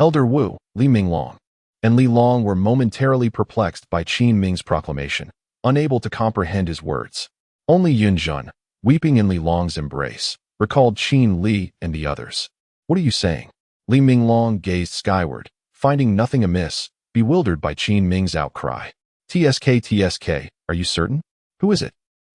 Elder Wu, Li Minglong, and Li Long were momentarily perplexed by Qin Ming's proclamation, unable to comprehend his words. Only Yunjin, weeping in Li Long's embrace, recalled Qin Li and the others. "What are you saying?" Li Minglong gazed skyward, finding nothing amiss, bewildered by Qin Ming's outcry. TSK, are you certain? Who is it?"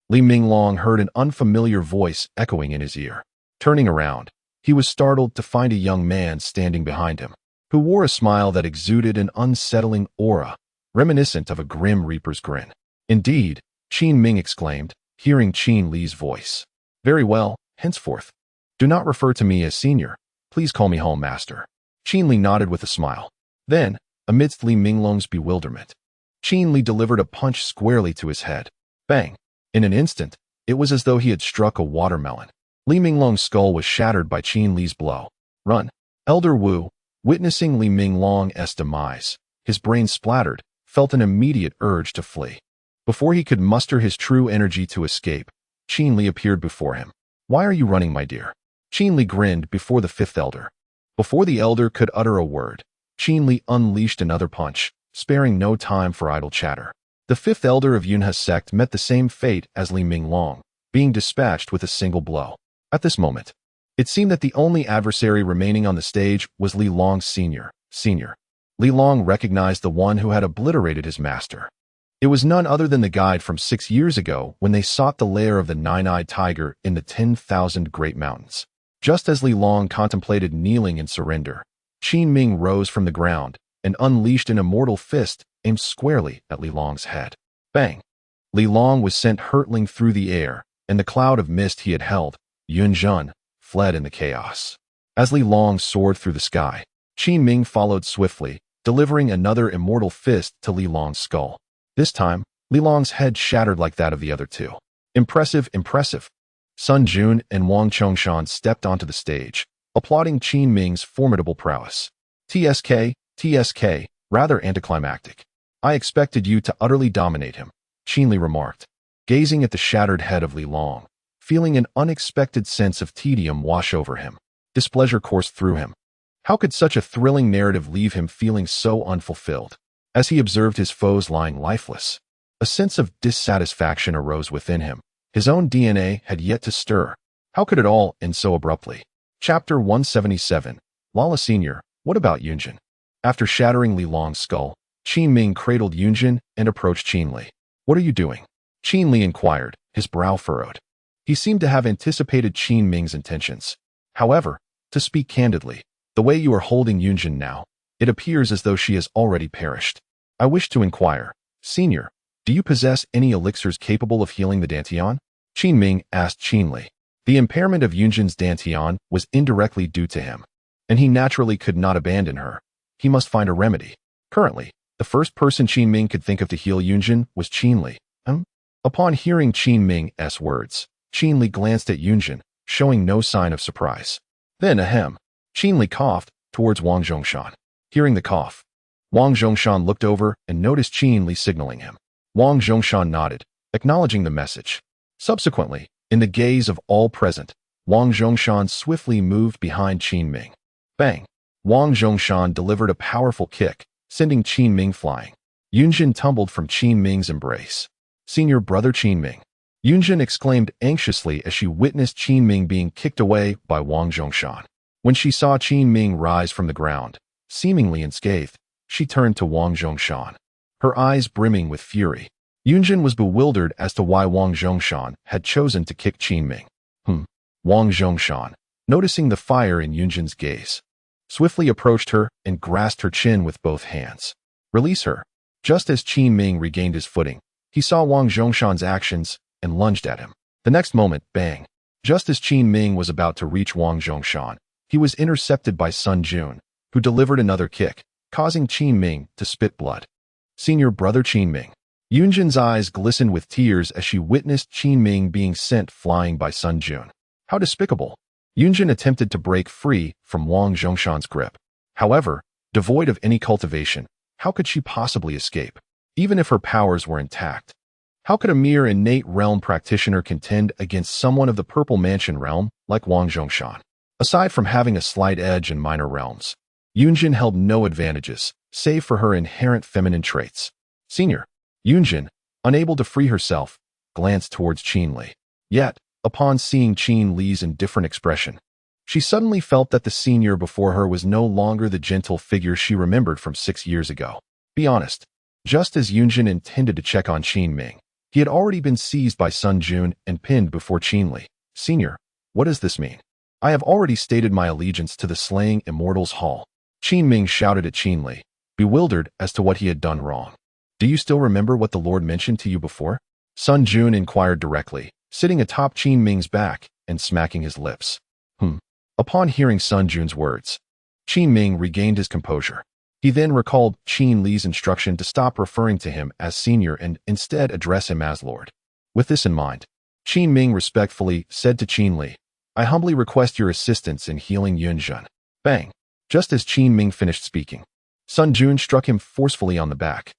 Li Minglong heard an unfamiliar voice echoing in his ear. Turning around, he was startled to find a young man standing behind him, who wore a smile that exuded an unsettling aura, reminiscent of a grim reaper's grin. "Indeed," Qin Ming exclaimed, hearing Qin Li's voice. "Very well, henceforth. Do not refer to me as senior. Please call me home master." Qin Li nodded with a smile. Then, amidst Li Minglong's bewilderment, Qin Li delivered a punch squarely to his head. Bang! In an instant, it was as though he had struck a watermelon. Li Minglong's skull was shattered by Qin Li's blow. "Run!" Elder Wu, witnessing Li Minglong's demise, his brain splattered, felt an immediate urge to flee. Before he could muster his true energy to escape, Qin Li appeared before him. "Why are you running, my dear?" Qin Li grinned before the fifth elder. Before the elder could utter a word, Qin Li unleashed another punch, sparing no time for idle chatter. The fifth elder of Yunha's sect met the same fate as Li Minglong, being dispatched with a single blow. At this moment, it seemed that the only adversary remaining on the stage was Li Long Sr. Li Long recognized the one who had obliterated his master. It was none other than the guide from 6 years ago when they sought the lair of the nine-eyed tiger in the 10,000 Great Mountains. Just as Li Long contemplated kneeling in surrender, Qin Ming rose from the ground and unleashed an immortal fist aimed squarely at Li Long's head. Bang! Li Long was sent hurtling through the air, and the cloud of mist he had held, Yunjun, fled in the chaos. As Li Long soared through the sky, Qin Ming followed swiftly, delivering another immortal fist to Li Long's skull. This time, Li Long's head shattered like that of the other two. Impressive, impressive. Sun Jun and Wang Chongshan stepped onto the stage, applauding Qin Ming's formidable prowess. TSK, rather anticlimactic. I expected you to utterly dominate him, Qin Li remarked, gazing at the shattered head of Li Long, feeling an unexpected sense of tedium wash over him. Displeasure coursed through him. How could such a thrilling narrative leave him feeling so unfulfilled? As he observed his foes lying lifeless, a sense of dissatisfaction arose within him. His own DNA had yet to stir. How could it all end so abruptly? Chapter 177. Lala Sr., what about Yunjin? After shattering Li Long's skull, Qin Ming cradled Yunjin and approached Qin Li. What are you doing? Qin Li inquired, his brow furrowed. He seemed to have anticipated Qin Ming's intentions. However, to speak candidly, the way you are holding Yunjin now, it appears as though she has already perished. I wish to inquire, Senior, do you possess any elixirs capable of healing the Dantian? Qin Ming asked Qin Li. The impairment of Yunjin's Dantian was indirectly due to him, and he naturally could not abandon her. He must find a remedy. Currently, the first person Qin Ming could think of to heal Yunjin was Qin Li. Upon hearing Qin Ming's words, Qin Li glanced at Yunjin, showing no sign of surprise. Then, Qin Li coughed towards Wang Zhongshan. Hearing the cough, Wang Zhongshan looked over and noticed Qin Li signaling him. Wang Zhongshan nodded, acknowledging the message. Subsequently, in the gaze of all present, Wang Zhongshan swiftly moved behind Qin Ming. Bang! Wang Zhongshan delivered a powerful kick, sending Qin Ming flying. Yunjin tumbled from Qin Ming's embrace. Senior brother Qin Ming. Yunjin exclaimed anxiously as she witnessed Qin Ming being kicked away by Wang Zhongshan. When she saw Qin Ming rise from the ground, seemingly unscathed, she turned to Wang Zhongshan, her eyes brimming with fury. Yunjin was bewildered as to why Wang Zhongshan had chosen to kick Qin Ming. Wang Zhongshan, noticing the fire in Yunjin's gaze, swiftly approached her and grasped her chin with both hands. Release her. Just as Qin Ming regained his footing, he saw Wang Zhongshan's actions and lunged at him. The next moment, bang! Just as Qin Ming was about to reach Wang Zhongshan, he was intercepted by Sun Jun, who delivered another kick, causing Qin Ming to spit blood. Senior brother Qin Ming. Yunjin's eyes glistened with tears as she witnessed Qin Ming being sent flying by Sun Jun. How despicable! Yunjin attempted to break free from Wang Zhongshan's grip. However, devoid of any cultivation, how could she possibly escape? Even if her powers were intact, how could a mere innate realm practitioner contend against someone of the Purple Mansion realm like Wang Zhongshan? Aside from having a slight edge in minor realms, Yunjin held no advantages, save for her inherent feminine traits. Senior. Yunjin, unable to free herself, glanced towards Qin Li. Yet, upon seeing Qin Li's indifferent expression, she suddenly felt that the senior before her was no longer the gentle figure she remembered from 6 years ago. Be honest. Just as Yunjin intended to check on Qin Ming, he had already been seized by Sun Jun and pinned before Qin Li. Senior, what does this mean? I have already stated my allegiance to the Slaying Immortals Hall. Qin Ming shouted at Qin Li, bewildered as to what he had done wrong. Do you still remember what the Lord mentioned to you before? Sun Jun inquired directly, sitting atop Qin Ming's back and smacking his lips. Upon hearing Sun Jun's words, Qin Ming regained his composure. He then recalled Qin Li's instruction to stop referring to him as senior and instead address him as Lord. With this in mind, Qin Ming respectfully said to Qin Li, I humbly request your assistance in healing Yunjin. Bang! Just as Qin Ming finished speaking, Sun Jun struck him forcefully on the back.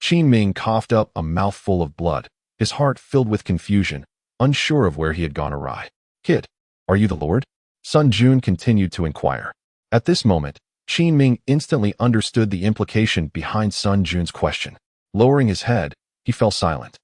Qin Ming coughed up a mouthful of blood, his heart filled with confusion, unsure of where he had gone awry. Kid, are you the Lord? Sun Jun continued to inquire. At this moment, Qin Ming instantly understood the implication behind Sun Jun's question. Lowering his head, he fell silent.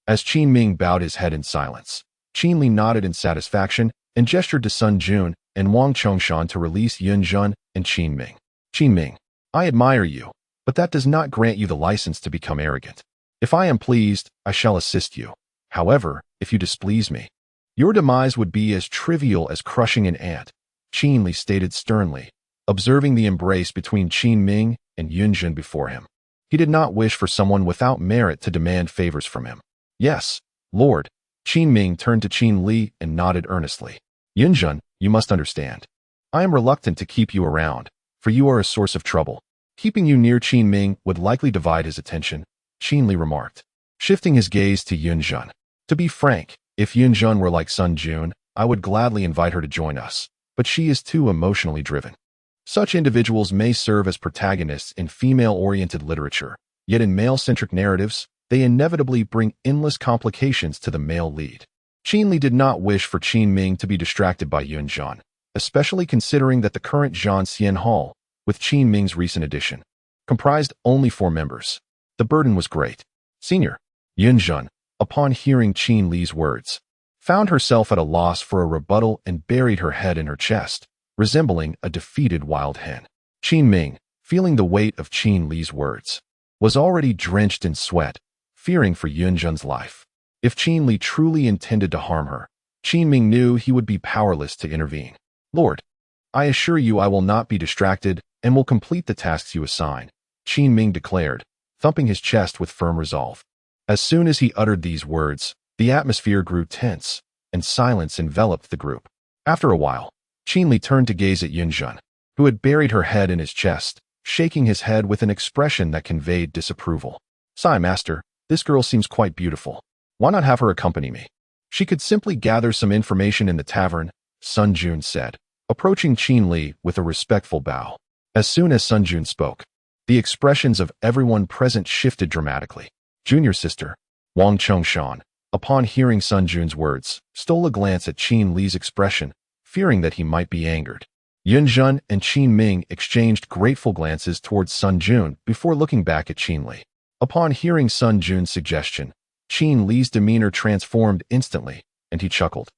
As Qin Ming bowed his head in silence, Qin Li nodded in satisfaction and gestured to Sun Jun and Wang Chongshan to release Yunjin and Qin Ming. Qin Ming. I admire you, but that does not grant you the license to become arrogant. If I am pleased, I shall assist you. However, if you displease me, your demise would be as trivial as crushing an ant, Qin Li stated sternly, observing the embrace between Qin Ming and Yunjin before him. He did not wish for someone without merit to demand favors from him. Yes, Lord. Qin Ming turned to Qin Li and nodded earnestly. Yunjin, you must understand. I am reluctant to keep you around, for you are a source of trouble. Keeping you near Qin Ming would likely divide his attention, Qin Li remarked, shifting his gaze to Yunjin. To be frank, if Yunjin were like Sun Jun, I would gladly invite her to join us, but she is too emotionally driven. Such individuals may serve as protagonists in female-oriented literature, yet in male-centric narratives, they inevitably bring endless complications to the male lead. Qin Li did not wish for Qin Ming to be distracted by Yunjin, especially considering that the current Zhanxian Hall, with Qin Ming's recent addition, comprised only 4 members. The burden was great. Senior, Yunjin, upon hearing Qin Li's words, found herself at a loss for a rebuttal and buried her head in her chest, resembling a defeated wild hen. Qin Ming, feeling the weight of Qin Li's words, was already drenched in sweat, fearing for Yunjin's life. If Qin Li truly intended to harm her, Qin Ming knew he would be powerless to intervene. Lord, I assure you I will not be distracted and will complete the tasks you assign, Qin Ming declared, thumping his chest with firm resolve. As soon as he uttered these words, the atmosphere grew tense, and silence enveloped the group. After a while, Qin Li turned to gaze at Yunjin, who had buried her head in his chest, shaking his head with an expression that conveyed disapproval. Sigh, Master, this girl seems quite beautiful. Why not have her accompany me? She could simply gather some information in the tavern, Sun Jun said, approaching Qin Li with a respectful bow. As soon as Sun Jun spoke, the expressions of everyone present shifted dramatically. Junior sister, Wang Chongshan, upon hearing Sun Jun's words, stole a glance at Qin Li's expression, fearing that he might be angered. Yunjin and Qin Ming exchanged grateful glances towards Sun Jun before looking back at Qin Li. Upon hearing Sun Jun's suggestion, Qin Li's demeanor transformed instantly, and he chuckled.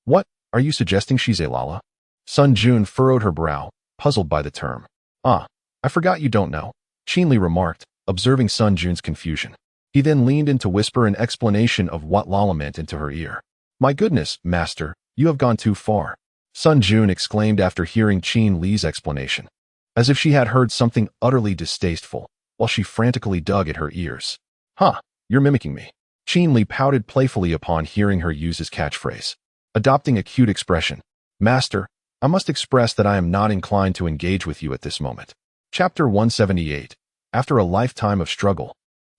What, are you suggesting she's a Lala? Sun Jun furrowed her brow, puzzled by the term. Ah, I forgot you don't know, Qin Li remarked, observing Sun Jun's confusion. He then leaned in to whisper an explanation of what Lala meant into her ear. My goodness, Master, you have gone too far, Sun Jun exclaimed after hearing Qin Li's explanation, as if she had heard something utterly distasteful, while she frantically dug at her ears. Huh, you're mimicking me. Qin Li pouted playfully upon hearing her use his catchphrase, adopting a cute expression. Master, I must express that I am not inclined to engage with you at this moment. Chapter 178. After a lifetime of struggle,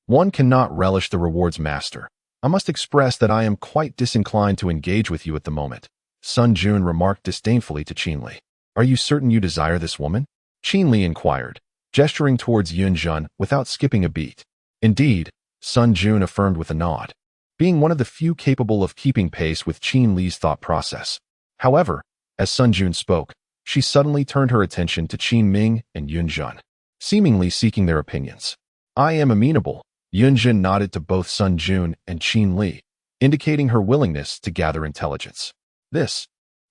one cannot relish the rewards, Master. I must express that I am quite disinclined to engage with you at the moment, Sun Jun remarked disdainfully to Qin Li. Are you certain you desire this woman? Qin Li inquired, gesturing towards Yunjin without skipping a beat. Indeed, Sun Jun affirmed with a nod, being one of the few capable of keeping pace with Qin Li's thought process. However, as Sun Jun spoke, she suddenly turned her attention to Qin Ming and Yunjin, seemingly seeking their opinions. I am amenable, Yunjin nodded to both Sun Jun and Qin Li, indicating her willingness to gather intelligence. This,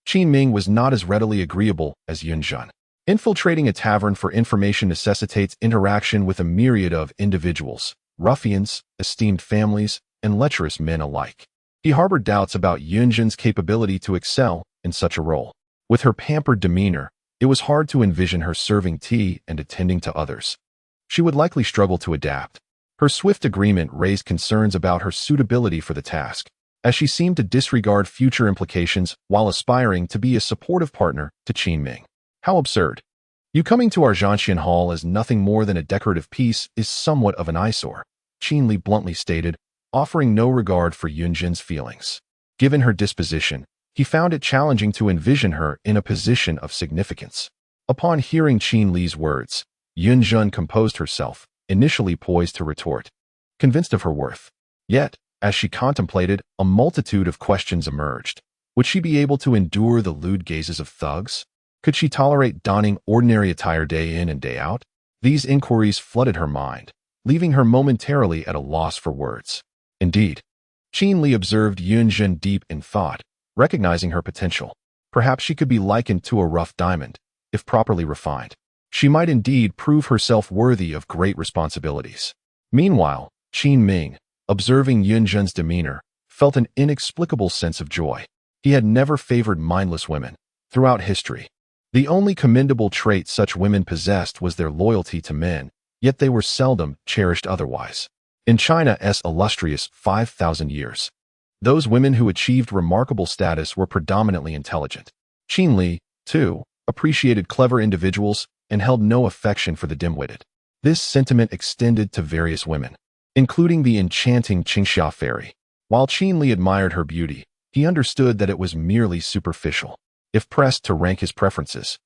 Qin Ming was not as readily agreeable as Yunjin. Infiltrating a tavern for information necessitates interaction with a myriad of individuals, ruffians, esteemed families, and lecherous men alike. He harbored doubts about Yunjin's capability to excel in such a role. With her pampered demeanor, it was hard to envision her serving tea and attending to others. She would likely struggle to adapt. Her swift agreement raised concerns about her suitability for the task, as she seemed to disregard future implications while aspiring to be a supportive partner to Qin Ming. How absurd. You coming to our Zhanxian Hall as nothing more than a decorative piece is somewhat of an eyesore, Qin Li bluntly stated, offering no regard for Yunjin's feelings. Given her disposition, he found it challenging to envision her in a position of significance. Upon hearing Qin Li's words, Yunjin composed herself, initially poised to retort, convinced of her worth. Yet, as she contemplated, a multitude of questions emerged. Would she be able to endure the lewd gazes of thugs? Could she tolerate donning ordinary attire day in and day out? These inquiries flooded her mind, leaving her momentarily at a loss for words. Indeed, Qin Li observed Yunjin deep in thought, recognizing her potential. Perhaps she could be likened to a rough diamond, if properly refined. She might indeed prove herself worthy of great responsibilities. Meanwhile, Qin Ming, observing Yunzhen's demeanor, felt an inexplicable sense of joy. He had never favored mindless women. Throughout history, the only commendable trait such women possessed was their loyalty to men, yet they were seldom cherished otherwise. In China's illustrious 5,000 years, those women who achieved remarkable status were predominantly intelligent. Qin Li, too, appreciated clever individuals and held no affection for the dim-witted. This sentiment extended to various women, including the enchanting Qingxia fairy. While Qin Li admired her beauty, he understood that it was merely superficial. If pressed to rank his preferences,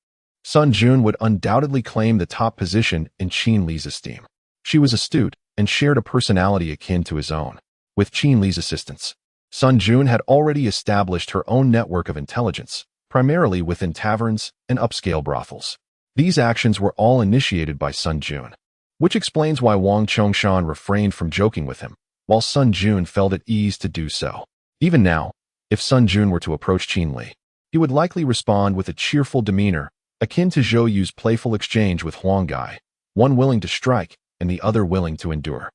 Sun Jun would undoubtedly claim the top position in Qin Li's esteem. She was astute and shared a personality akin to his own. With Qin Li's assistance, Sun Jun had already established her own network of intelligence, primarily within taverns and upscale brothels. These actions were all initiated by Sun Jun, which explains why Wang Chongshan refrained from joking with him, while Sun Jun felt at ease to do so. Even now, if Sun Jun were to approach Qin Li, he would likely respond with a cheerful demeanor, akin to Zhou Yu's playful exchange with Huang Gai, one willing to strike and the other willing to endure.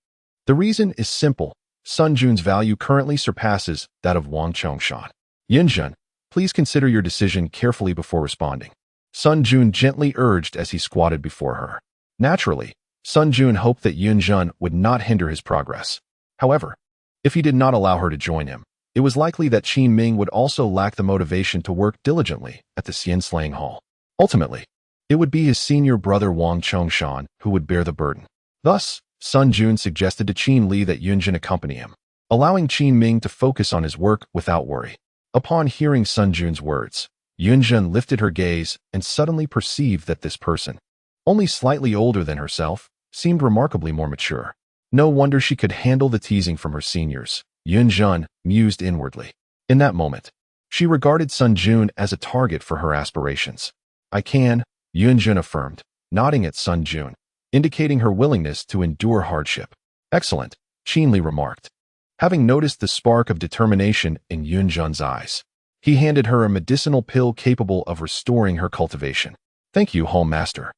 The reason is simple. Sun Jun's value currently surpasses that of Wang Chongshan. Yunzhen, please consider your decision carefully before responding, Sun Jun gently urged as he squatted before her. Naturally, Sun Jun hoped that Yunzhen would not hinder his progress. However, if he did not allow her to join him, it was likely that Qin Ming would also lack the motivation to work diligently at the Xian Slaying Hall. Ultimately, it would be his senior brother Wang Chongshan who would bear the burden. Thus, Sun Jun suggested to Qin Li that Yunzhen accompany him, allowing Qin Ming to focus on his work without worry. Upon hearing Sun Jun's words, Yunzhen lifted her gaze and suddenly perceived that this person, only slightly older than herself, seemed remarkably more mature. No wonder she could handle the teasing from her seniors, Yunzhen mused inwardly. In that moment, she regarded Sun Jun as a target for her aspirations. I can, Yunzhen affirmed, nodding at Sun Jun, indicating her willingness to endure hardship. Excellent, Qin Li remarked. Having noticed the spark of determination in Yunzhen's eyes, he handed her a medicinal pill capable of restoring her cultivation. Thank you, Home Master.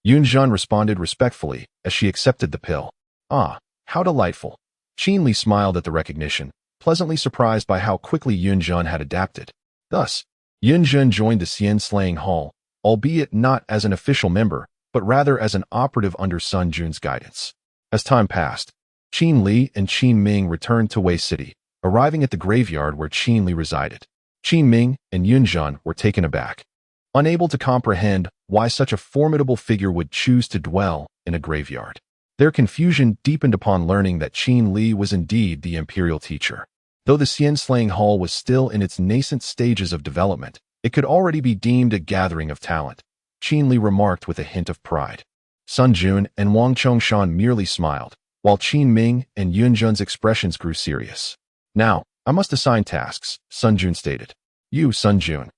Yunzhen responded respectfully as she accepted the pill. Ah, how delightful. Qin Li smiled at the recognition, pleasantly surprised by how quickly Yunzhen had adapted. Thus, Yunzhen joined the Xian Slaying Hall, albeit not as an official member, but rather as an operative under Sun Jun's guidance. As time passed, Qin Li and Qin Ming returned to Wei City, arriving at the graveyard where Qin Li resided. Qin Ming and Yunzhen were taken aback, unable to comprehend why such a formidable figure would choose to dwell in a graveyard. Their confusion deepened upon learning that Qin Li was indeed the imperial teacher. Though the Xian Slaying Hall was still in its nascent stages of development, it could already be deemed a gathering of talent, Qin Li remarked with a hint of pride. Sun Jun and Wang Chongshan merely smiled, while Qin Ming and Yunzhen's expressions grew serious. Now, I must assign tasks, Sun Jun stated. You, Sun Jun,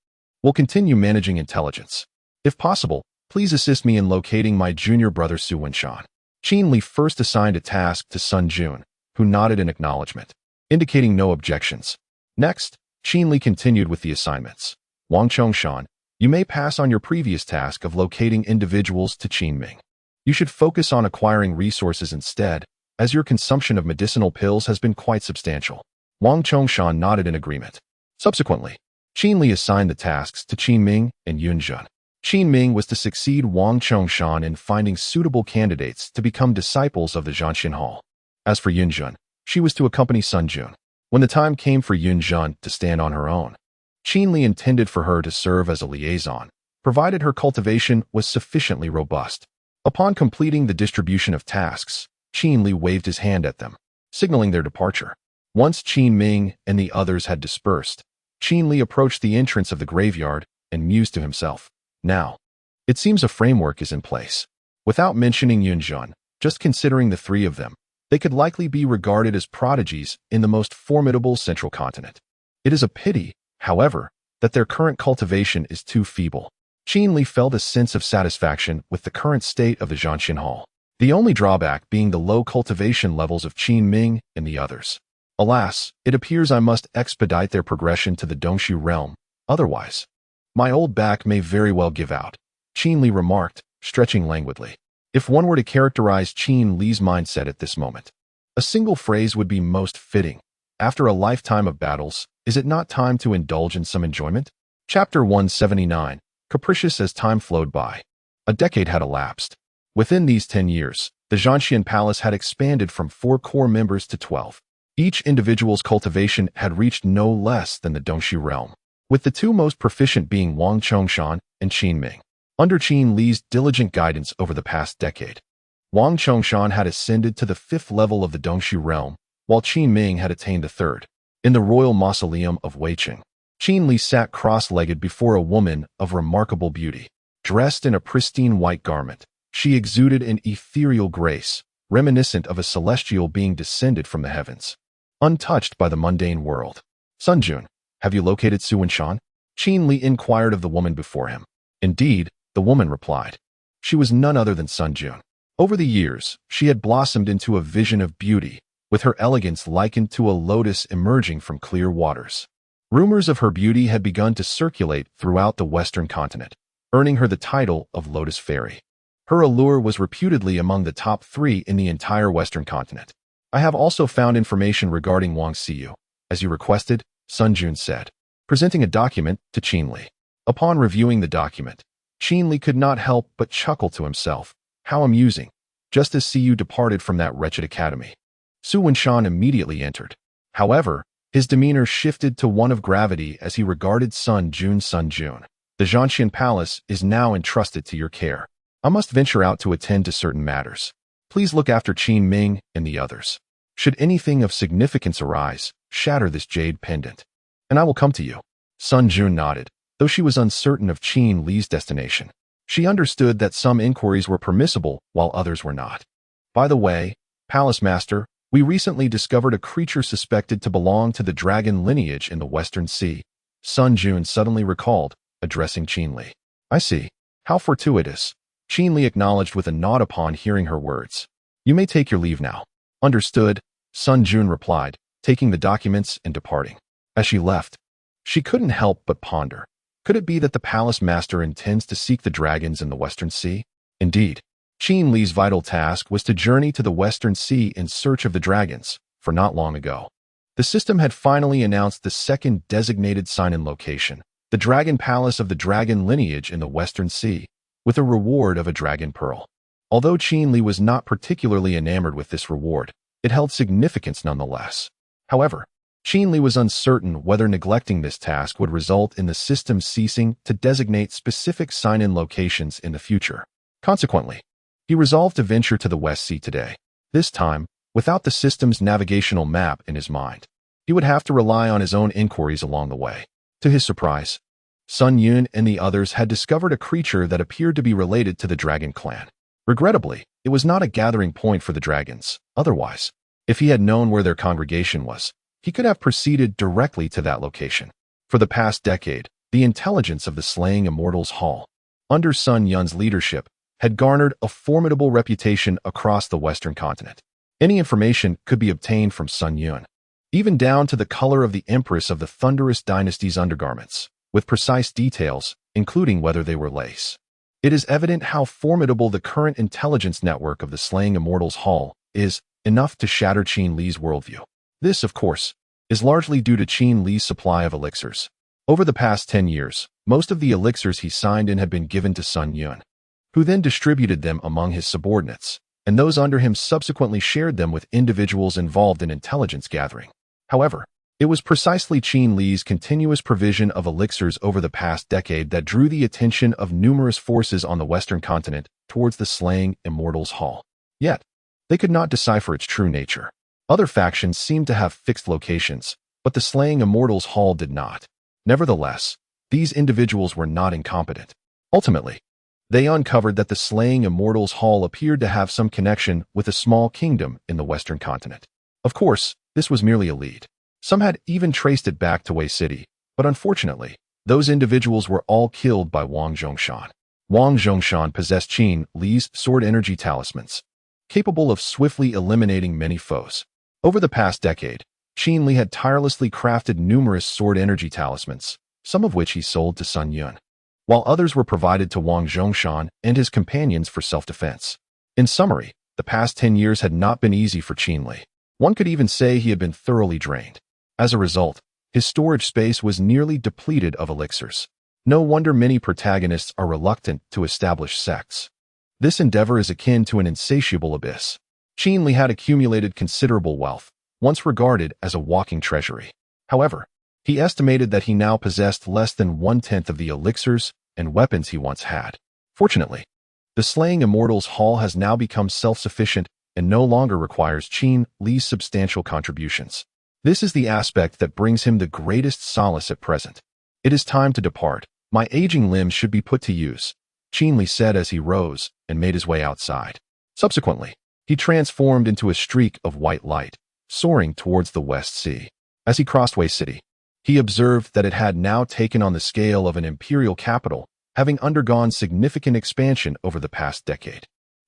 will continue managing intelligence. If possible, please assist me in locating my junior brother Su Wenshan. Qin Li first assigned a task to Sun Jun, who nodded in acknowledgement, indicating no objections. Next, Qin Li continued with the assignments. Wang Chongshan, you may pass on your previous task of locating individuals to Qin Ming. You should focus on acquiring resources instead, as your consumption of medicinal pills has been quite substantial. Wang Chongshan nodded in agreement. Subsequently, Qin Li assigned the tasks to Qin Ming and Yunzhen. Qin Ming was to succeed Wang Chongshan in finding suitable candidates to become disciples of the Zhanshin Hall. As for Yunzhen, she was to accompany Sun Jun. When the time came for Yunzhen to stand on her own, Qin Li intended for her to serve as a liaison, provided her cultivation was sufficiently robust. Upon completing the distribution of tasks, Qin Li waved his hand at them, signaling their departure. Once Qin Ming and the others had dispersed, Qin Li approached the entrance of the graveyard and mused to himself. Now, it seems a framework is in place. Without mentioning Yunzhen, just considering the three of them, they could likely be regarded as prodigies in the most formidable central continent. It is a pity, however, that their current cultivation is too feeble. Qin Li felt a sense of satisfaction with the current state of the Zhanshin Hall, the only drawback being the low cultivation levels of Qin Ming and the others. Alas, it appears I must expedite their progression to the Dongshu realm, otherwise my old back may very well give out, Qin Li remarked, stretching languidly. If one were to characterize Qin Li's mindset at this moment, a single phrase would be most fitting. After a lifetime of battles, is it not time to indulge in some enjoyment? Chapter 179. Capricious as time flowed by. A decade had elapsed. Within these 10 years, the Zhanxian Palace had expanded from 4 core members to 12. Each individual's cultivation had reached no less than the Dongxi realm, with the 2 most proficient being Wang Chongshan and Qin Ming. Under Qin Li's diligent guidance over the past decade, Wang Chongshan had ascended to the 5th level of the Dongxi realm, while Qin Ming had attained the 3rd. In the royal mausoleum of Weiqing, Qin Li sat cross-legged before a woman of remarkable beauty. Dressed in a pristine white garment, she exuded an ethereal grace, reminiscent of a celestial being descended from the heavens, untouched by the mundane world. Sun Jun, have you located Su Wenshan? Qin Li inquired of the woman before him. Indeed, the woman replied. She was none other than Sun Jun. Over the years, she had blossomed into a vision of beauty, with her elegance likened to a lotus emerging from clear waters. Rumors of her beauty had begun to circulate throughout the Western continent, earning her the title of Lotus Fairy. Her allure was reputedly among the top 3 in the entire Western continent. I have also found information regarding Wang Xiyu, as you requested, Sun Jun said, presenting a document to Qin Li. Upon reviewing the document, Qin Li could not help but chuckle to himself. How amusing, just as Xiyu departed from that wretched academy. Su Wenshan immediately entered. However, his demeanor shifted to one of gravity as he regarded Sun Jun. Sun Jun, the Zhanxian Palace is now entrusted to your care. I must venture out to attend to certain matters. Please look after Qin Ming and the others. Should anything of significance arise, shatter this jade pendant, and I will come to you. Sun Jun nodded, though she was uncertain of Qin Li's destination. She understood that some inquiries were permissible while others were not. By the way, Palace Master, we recently discovered a creature suspected to belong to the dragon lineage in the Western Sea. Sun Jun suddenly recalled, addressing Qin Li. I see. How fortuitous. Qin Li acknowledged with a nod upon hearing her words. You may take your leave now. Understood, Sun Jun replied, taking the documents and departing. As she left, she couldn't help but ponder. Could it be that the Palace Master intends to seek the dragons in the Western Sea? Indeed, Qin Li's vital task was to journey to the Western Sea in search of the dragons, for not long ago. The system had finally announced the 2nd designated sign-in location, the Dragon Palace of the Dragon lineage in the Western Sea, with a reward of a dragon pearl. Although Qin Li was not particularly enamored with this reward, it held significance nonetheless. However, Qin Li was uncertain whether neglecting this task would result in the system ceasing to designate specific sign-in locations in the future. Consequently, he resolved to venture to the West Sea today. This time, without the system's navigational map in his mind, he would have to rely on his own inquiries along the way. To his surprise, Sun Yun and the others had discovered a creature that appeared to be related to the dragon clan. Regrettably, it was not a gathering point for the dragons. Otherwise, if he had known where their congregation was, he could have proceeded directly to that location. For the past decade, the intelligence of the Slaying Immortals Hall, under Sun Yun's leadership, had garnered a formidable reputation across the Western continent. Any information could be obtained from Sun Yun, even down to the color of the Empress of the Thunderous Dynasty's undergarments, with precise details, including whether they were lace. It is evident how formidable the current intelligence network of the Slaying Immortals Hall is, enough to shatter Qin Li's worldview. This, of course, is largely due to Qin Li's supply of elixirs. Over the past 10 years, most of the elixirs he signed in had been given to Sun Yun, who then distributed them among his subordinates, and those under him subsequently shared them with individuals involved in intelligence gathering. However, it was precisely Qin Li's continuous provision of elixirs over the past decade that drew the attention of numerous forces on the Western continent towards the Slaying Immortals Hall. Yet, they could not decipher its true nature. Other factions seemed to have fixed locations, but the Slaying Immortals Hall did not. Nevertheless, these individuals were not incompetent. Ultimately, they uncovered that the Slaying Immortals Hall appeared to have some connection with a small kingdom in the Western continent. Of course, this was merely a lead. Some had even traced it back to Wei City, but unfortunately, those individuals were all killed by Wang Zhongshan. Wang Zhongshan possessed Qin Li's sword energy talismans, capable of swiftly eliminating many foes. Over the past decade, Qin Li had tirelessly crafted numerous sword energy talismans, some of which he sold to Sun Yun. while others were provided to Wang Zhongshan and his companions for self-defense. In summary, the past 10 years had not been easy for Qin Li. One could even say he had been thoroughly drained. As a result, his storage space was nearly depleted of elixirs. No wonder many protagonists are reluctant to establish sects. This endeavor is akin to an insatiable abyss. Qin Li had accumulated considerable wealth, once regarded as a walking treasury. However, he estimated that he now possessed less than 1/10 of the elixirs and weapons he once had. Fortunately, the Slaying Immortals Hall has now become self-sufficient and no longer requires Qin Li's substantial contributions. This is the aspect that brings him the greatest solace at present. It is time to depart. My aging limbs should be put to use, Qin Li said as he rose and made his way outside. Subsequently, he transformed into a streak of white light, soaring towards the West Sea. As he crossed Wei City, he observed that it had now taken on the scale of an imperial capital, having undergone significant expansion over the past decade.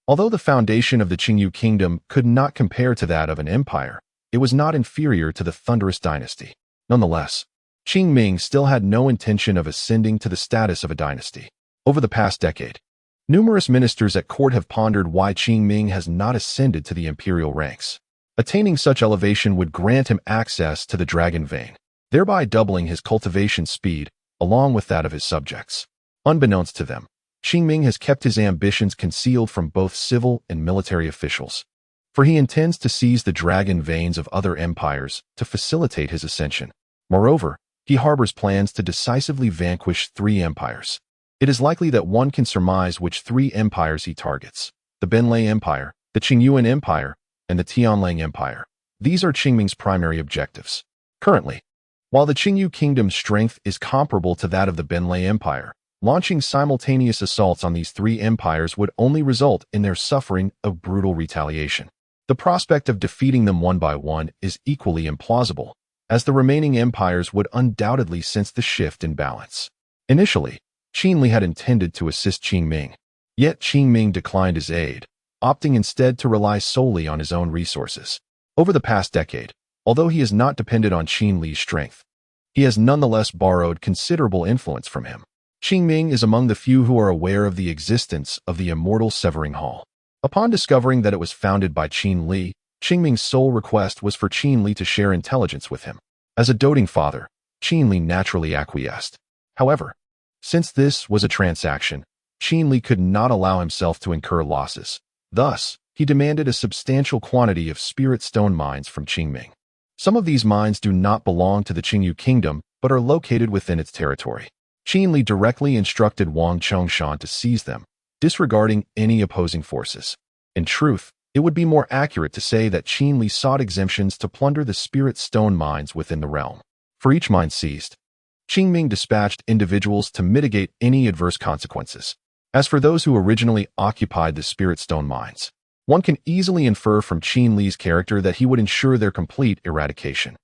Although the foundation of the Qingyu kingdom could not compare to that of an empire, it was not inferior to the Thunderous dynasty. Nonetheless, Qingming still had no intention of ascending to the status of a dynasty. Over the past decade, numerous ministers at court have pondered why Qingming has not ascended to the imperial ranks. Attaining such elevation would grant him access to the dragon vein, thereby doubling his cultivation speed along with that of his subjects. Unbeknownst to them, Qingming has kept his ambitions concealed from both civil and military officials, for he intends to seize the dragon veins of other empires to facilitate his ascension. Moreover, he harbors plans to decisively vanquish 3 empires. It is likely that one can surmise which 3 empires he targets: the Benlei Empire, the Qingyuan Empire, and the Tianlang Empire. These are Qingming's primary objectives. Currently, while the Qingyu kingdom's strength is comparable to that of the Benlei Empire, launching simultaneous assaults on these 3 empires would only result in their suffering a brutal retaliation. The prospect of defeating them one by one is equally implausible, as the remaining empires would undoubtedly sense the shift in balance. Initially, Qin Li had intended to assist Qingming, yet Qingming declined his aid, opting instead to rely solely on his own resources. Over the past decade, although he has not depended on Qin Li's strength, he has nonetheless borrowed considerable influence from him. Qingming is among the few who are aware of the existence of the Immortal Severing Hall. Upon discovering that it was founded by Qin Li, Qingming's sole request was for Qin Li to share intelligence with him. As a doting father, Qin Li naturally acquiesced. However, since this was a transaction, Qin Li could not allow himself to incur losses. Thus, he demanded a substantial quantity of spirit stone mines from Qingming. Some of these mines do not belong to the Qingyu kingdom, but are located within its territory. Qin Li directly instructed Wang Zhongshan to seize them, disregarding any opposing forces. In truth, it would be more accurate to say that Qin Li sought exemptions to plunder the spirit stone mines within the realm. For each mine seized, Qingming dispatched individuals to mitigate any adverse consequences. As for those who originally occupied the spirit stone mines, one can easily infer from Qin Li's character that he would ensure their complete eradication.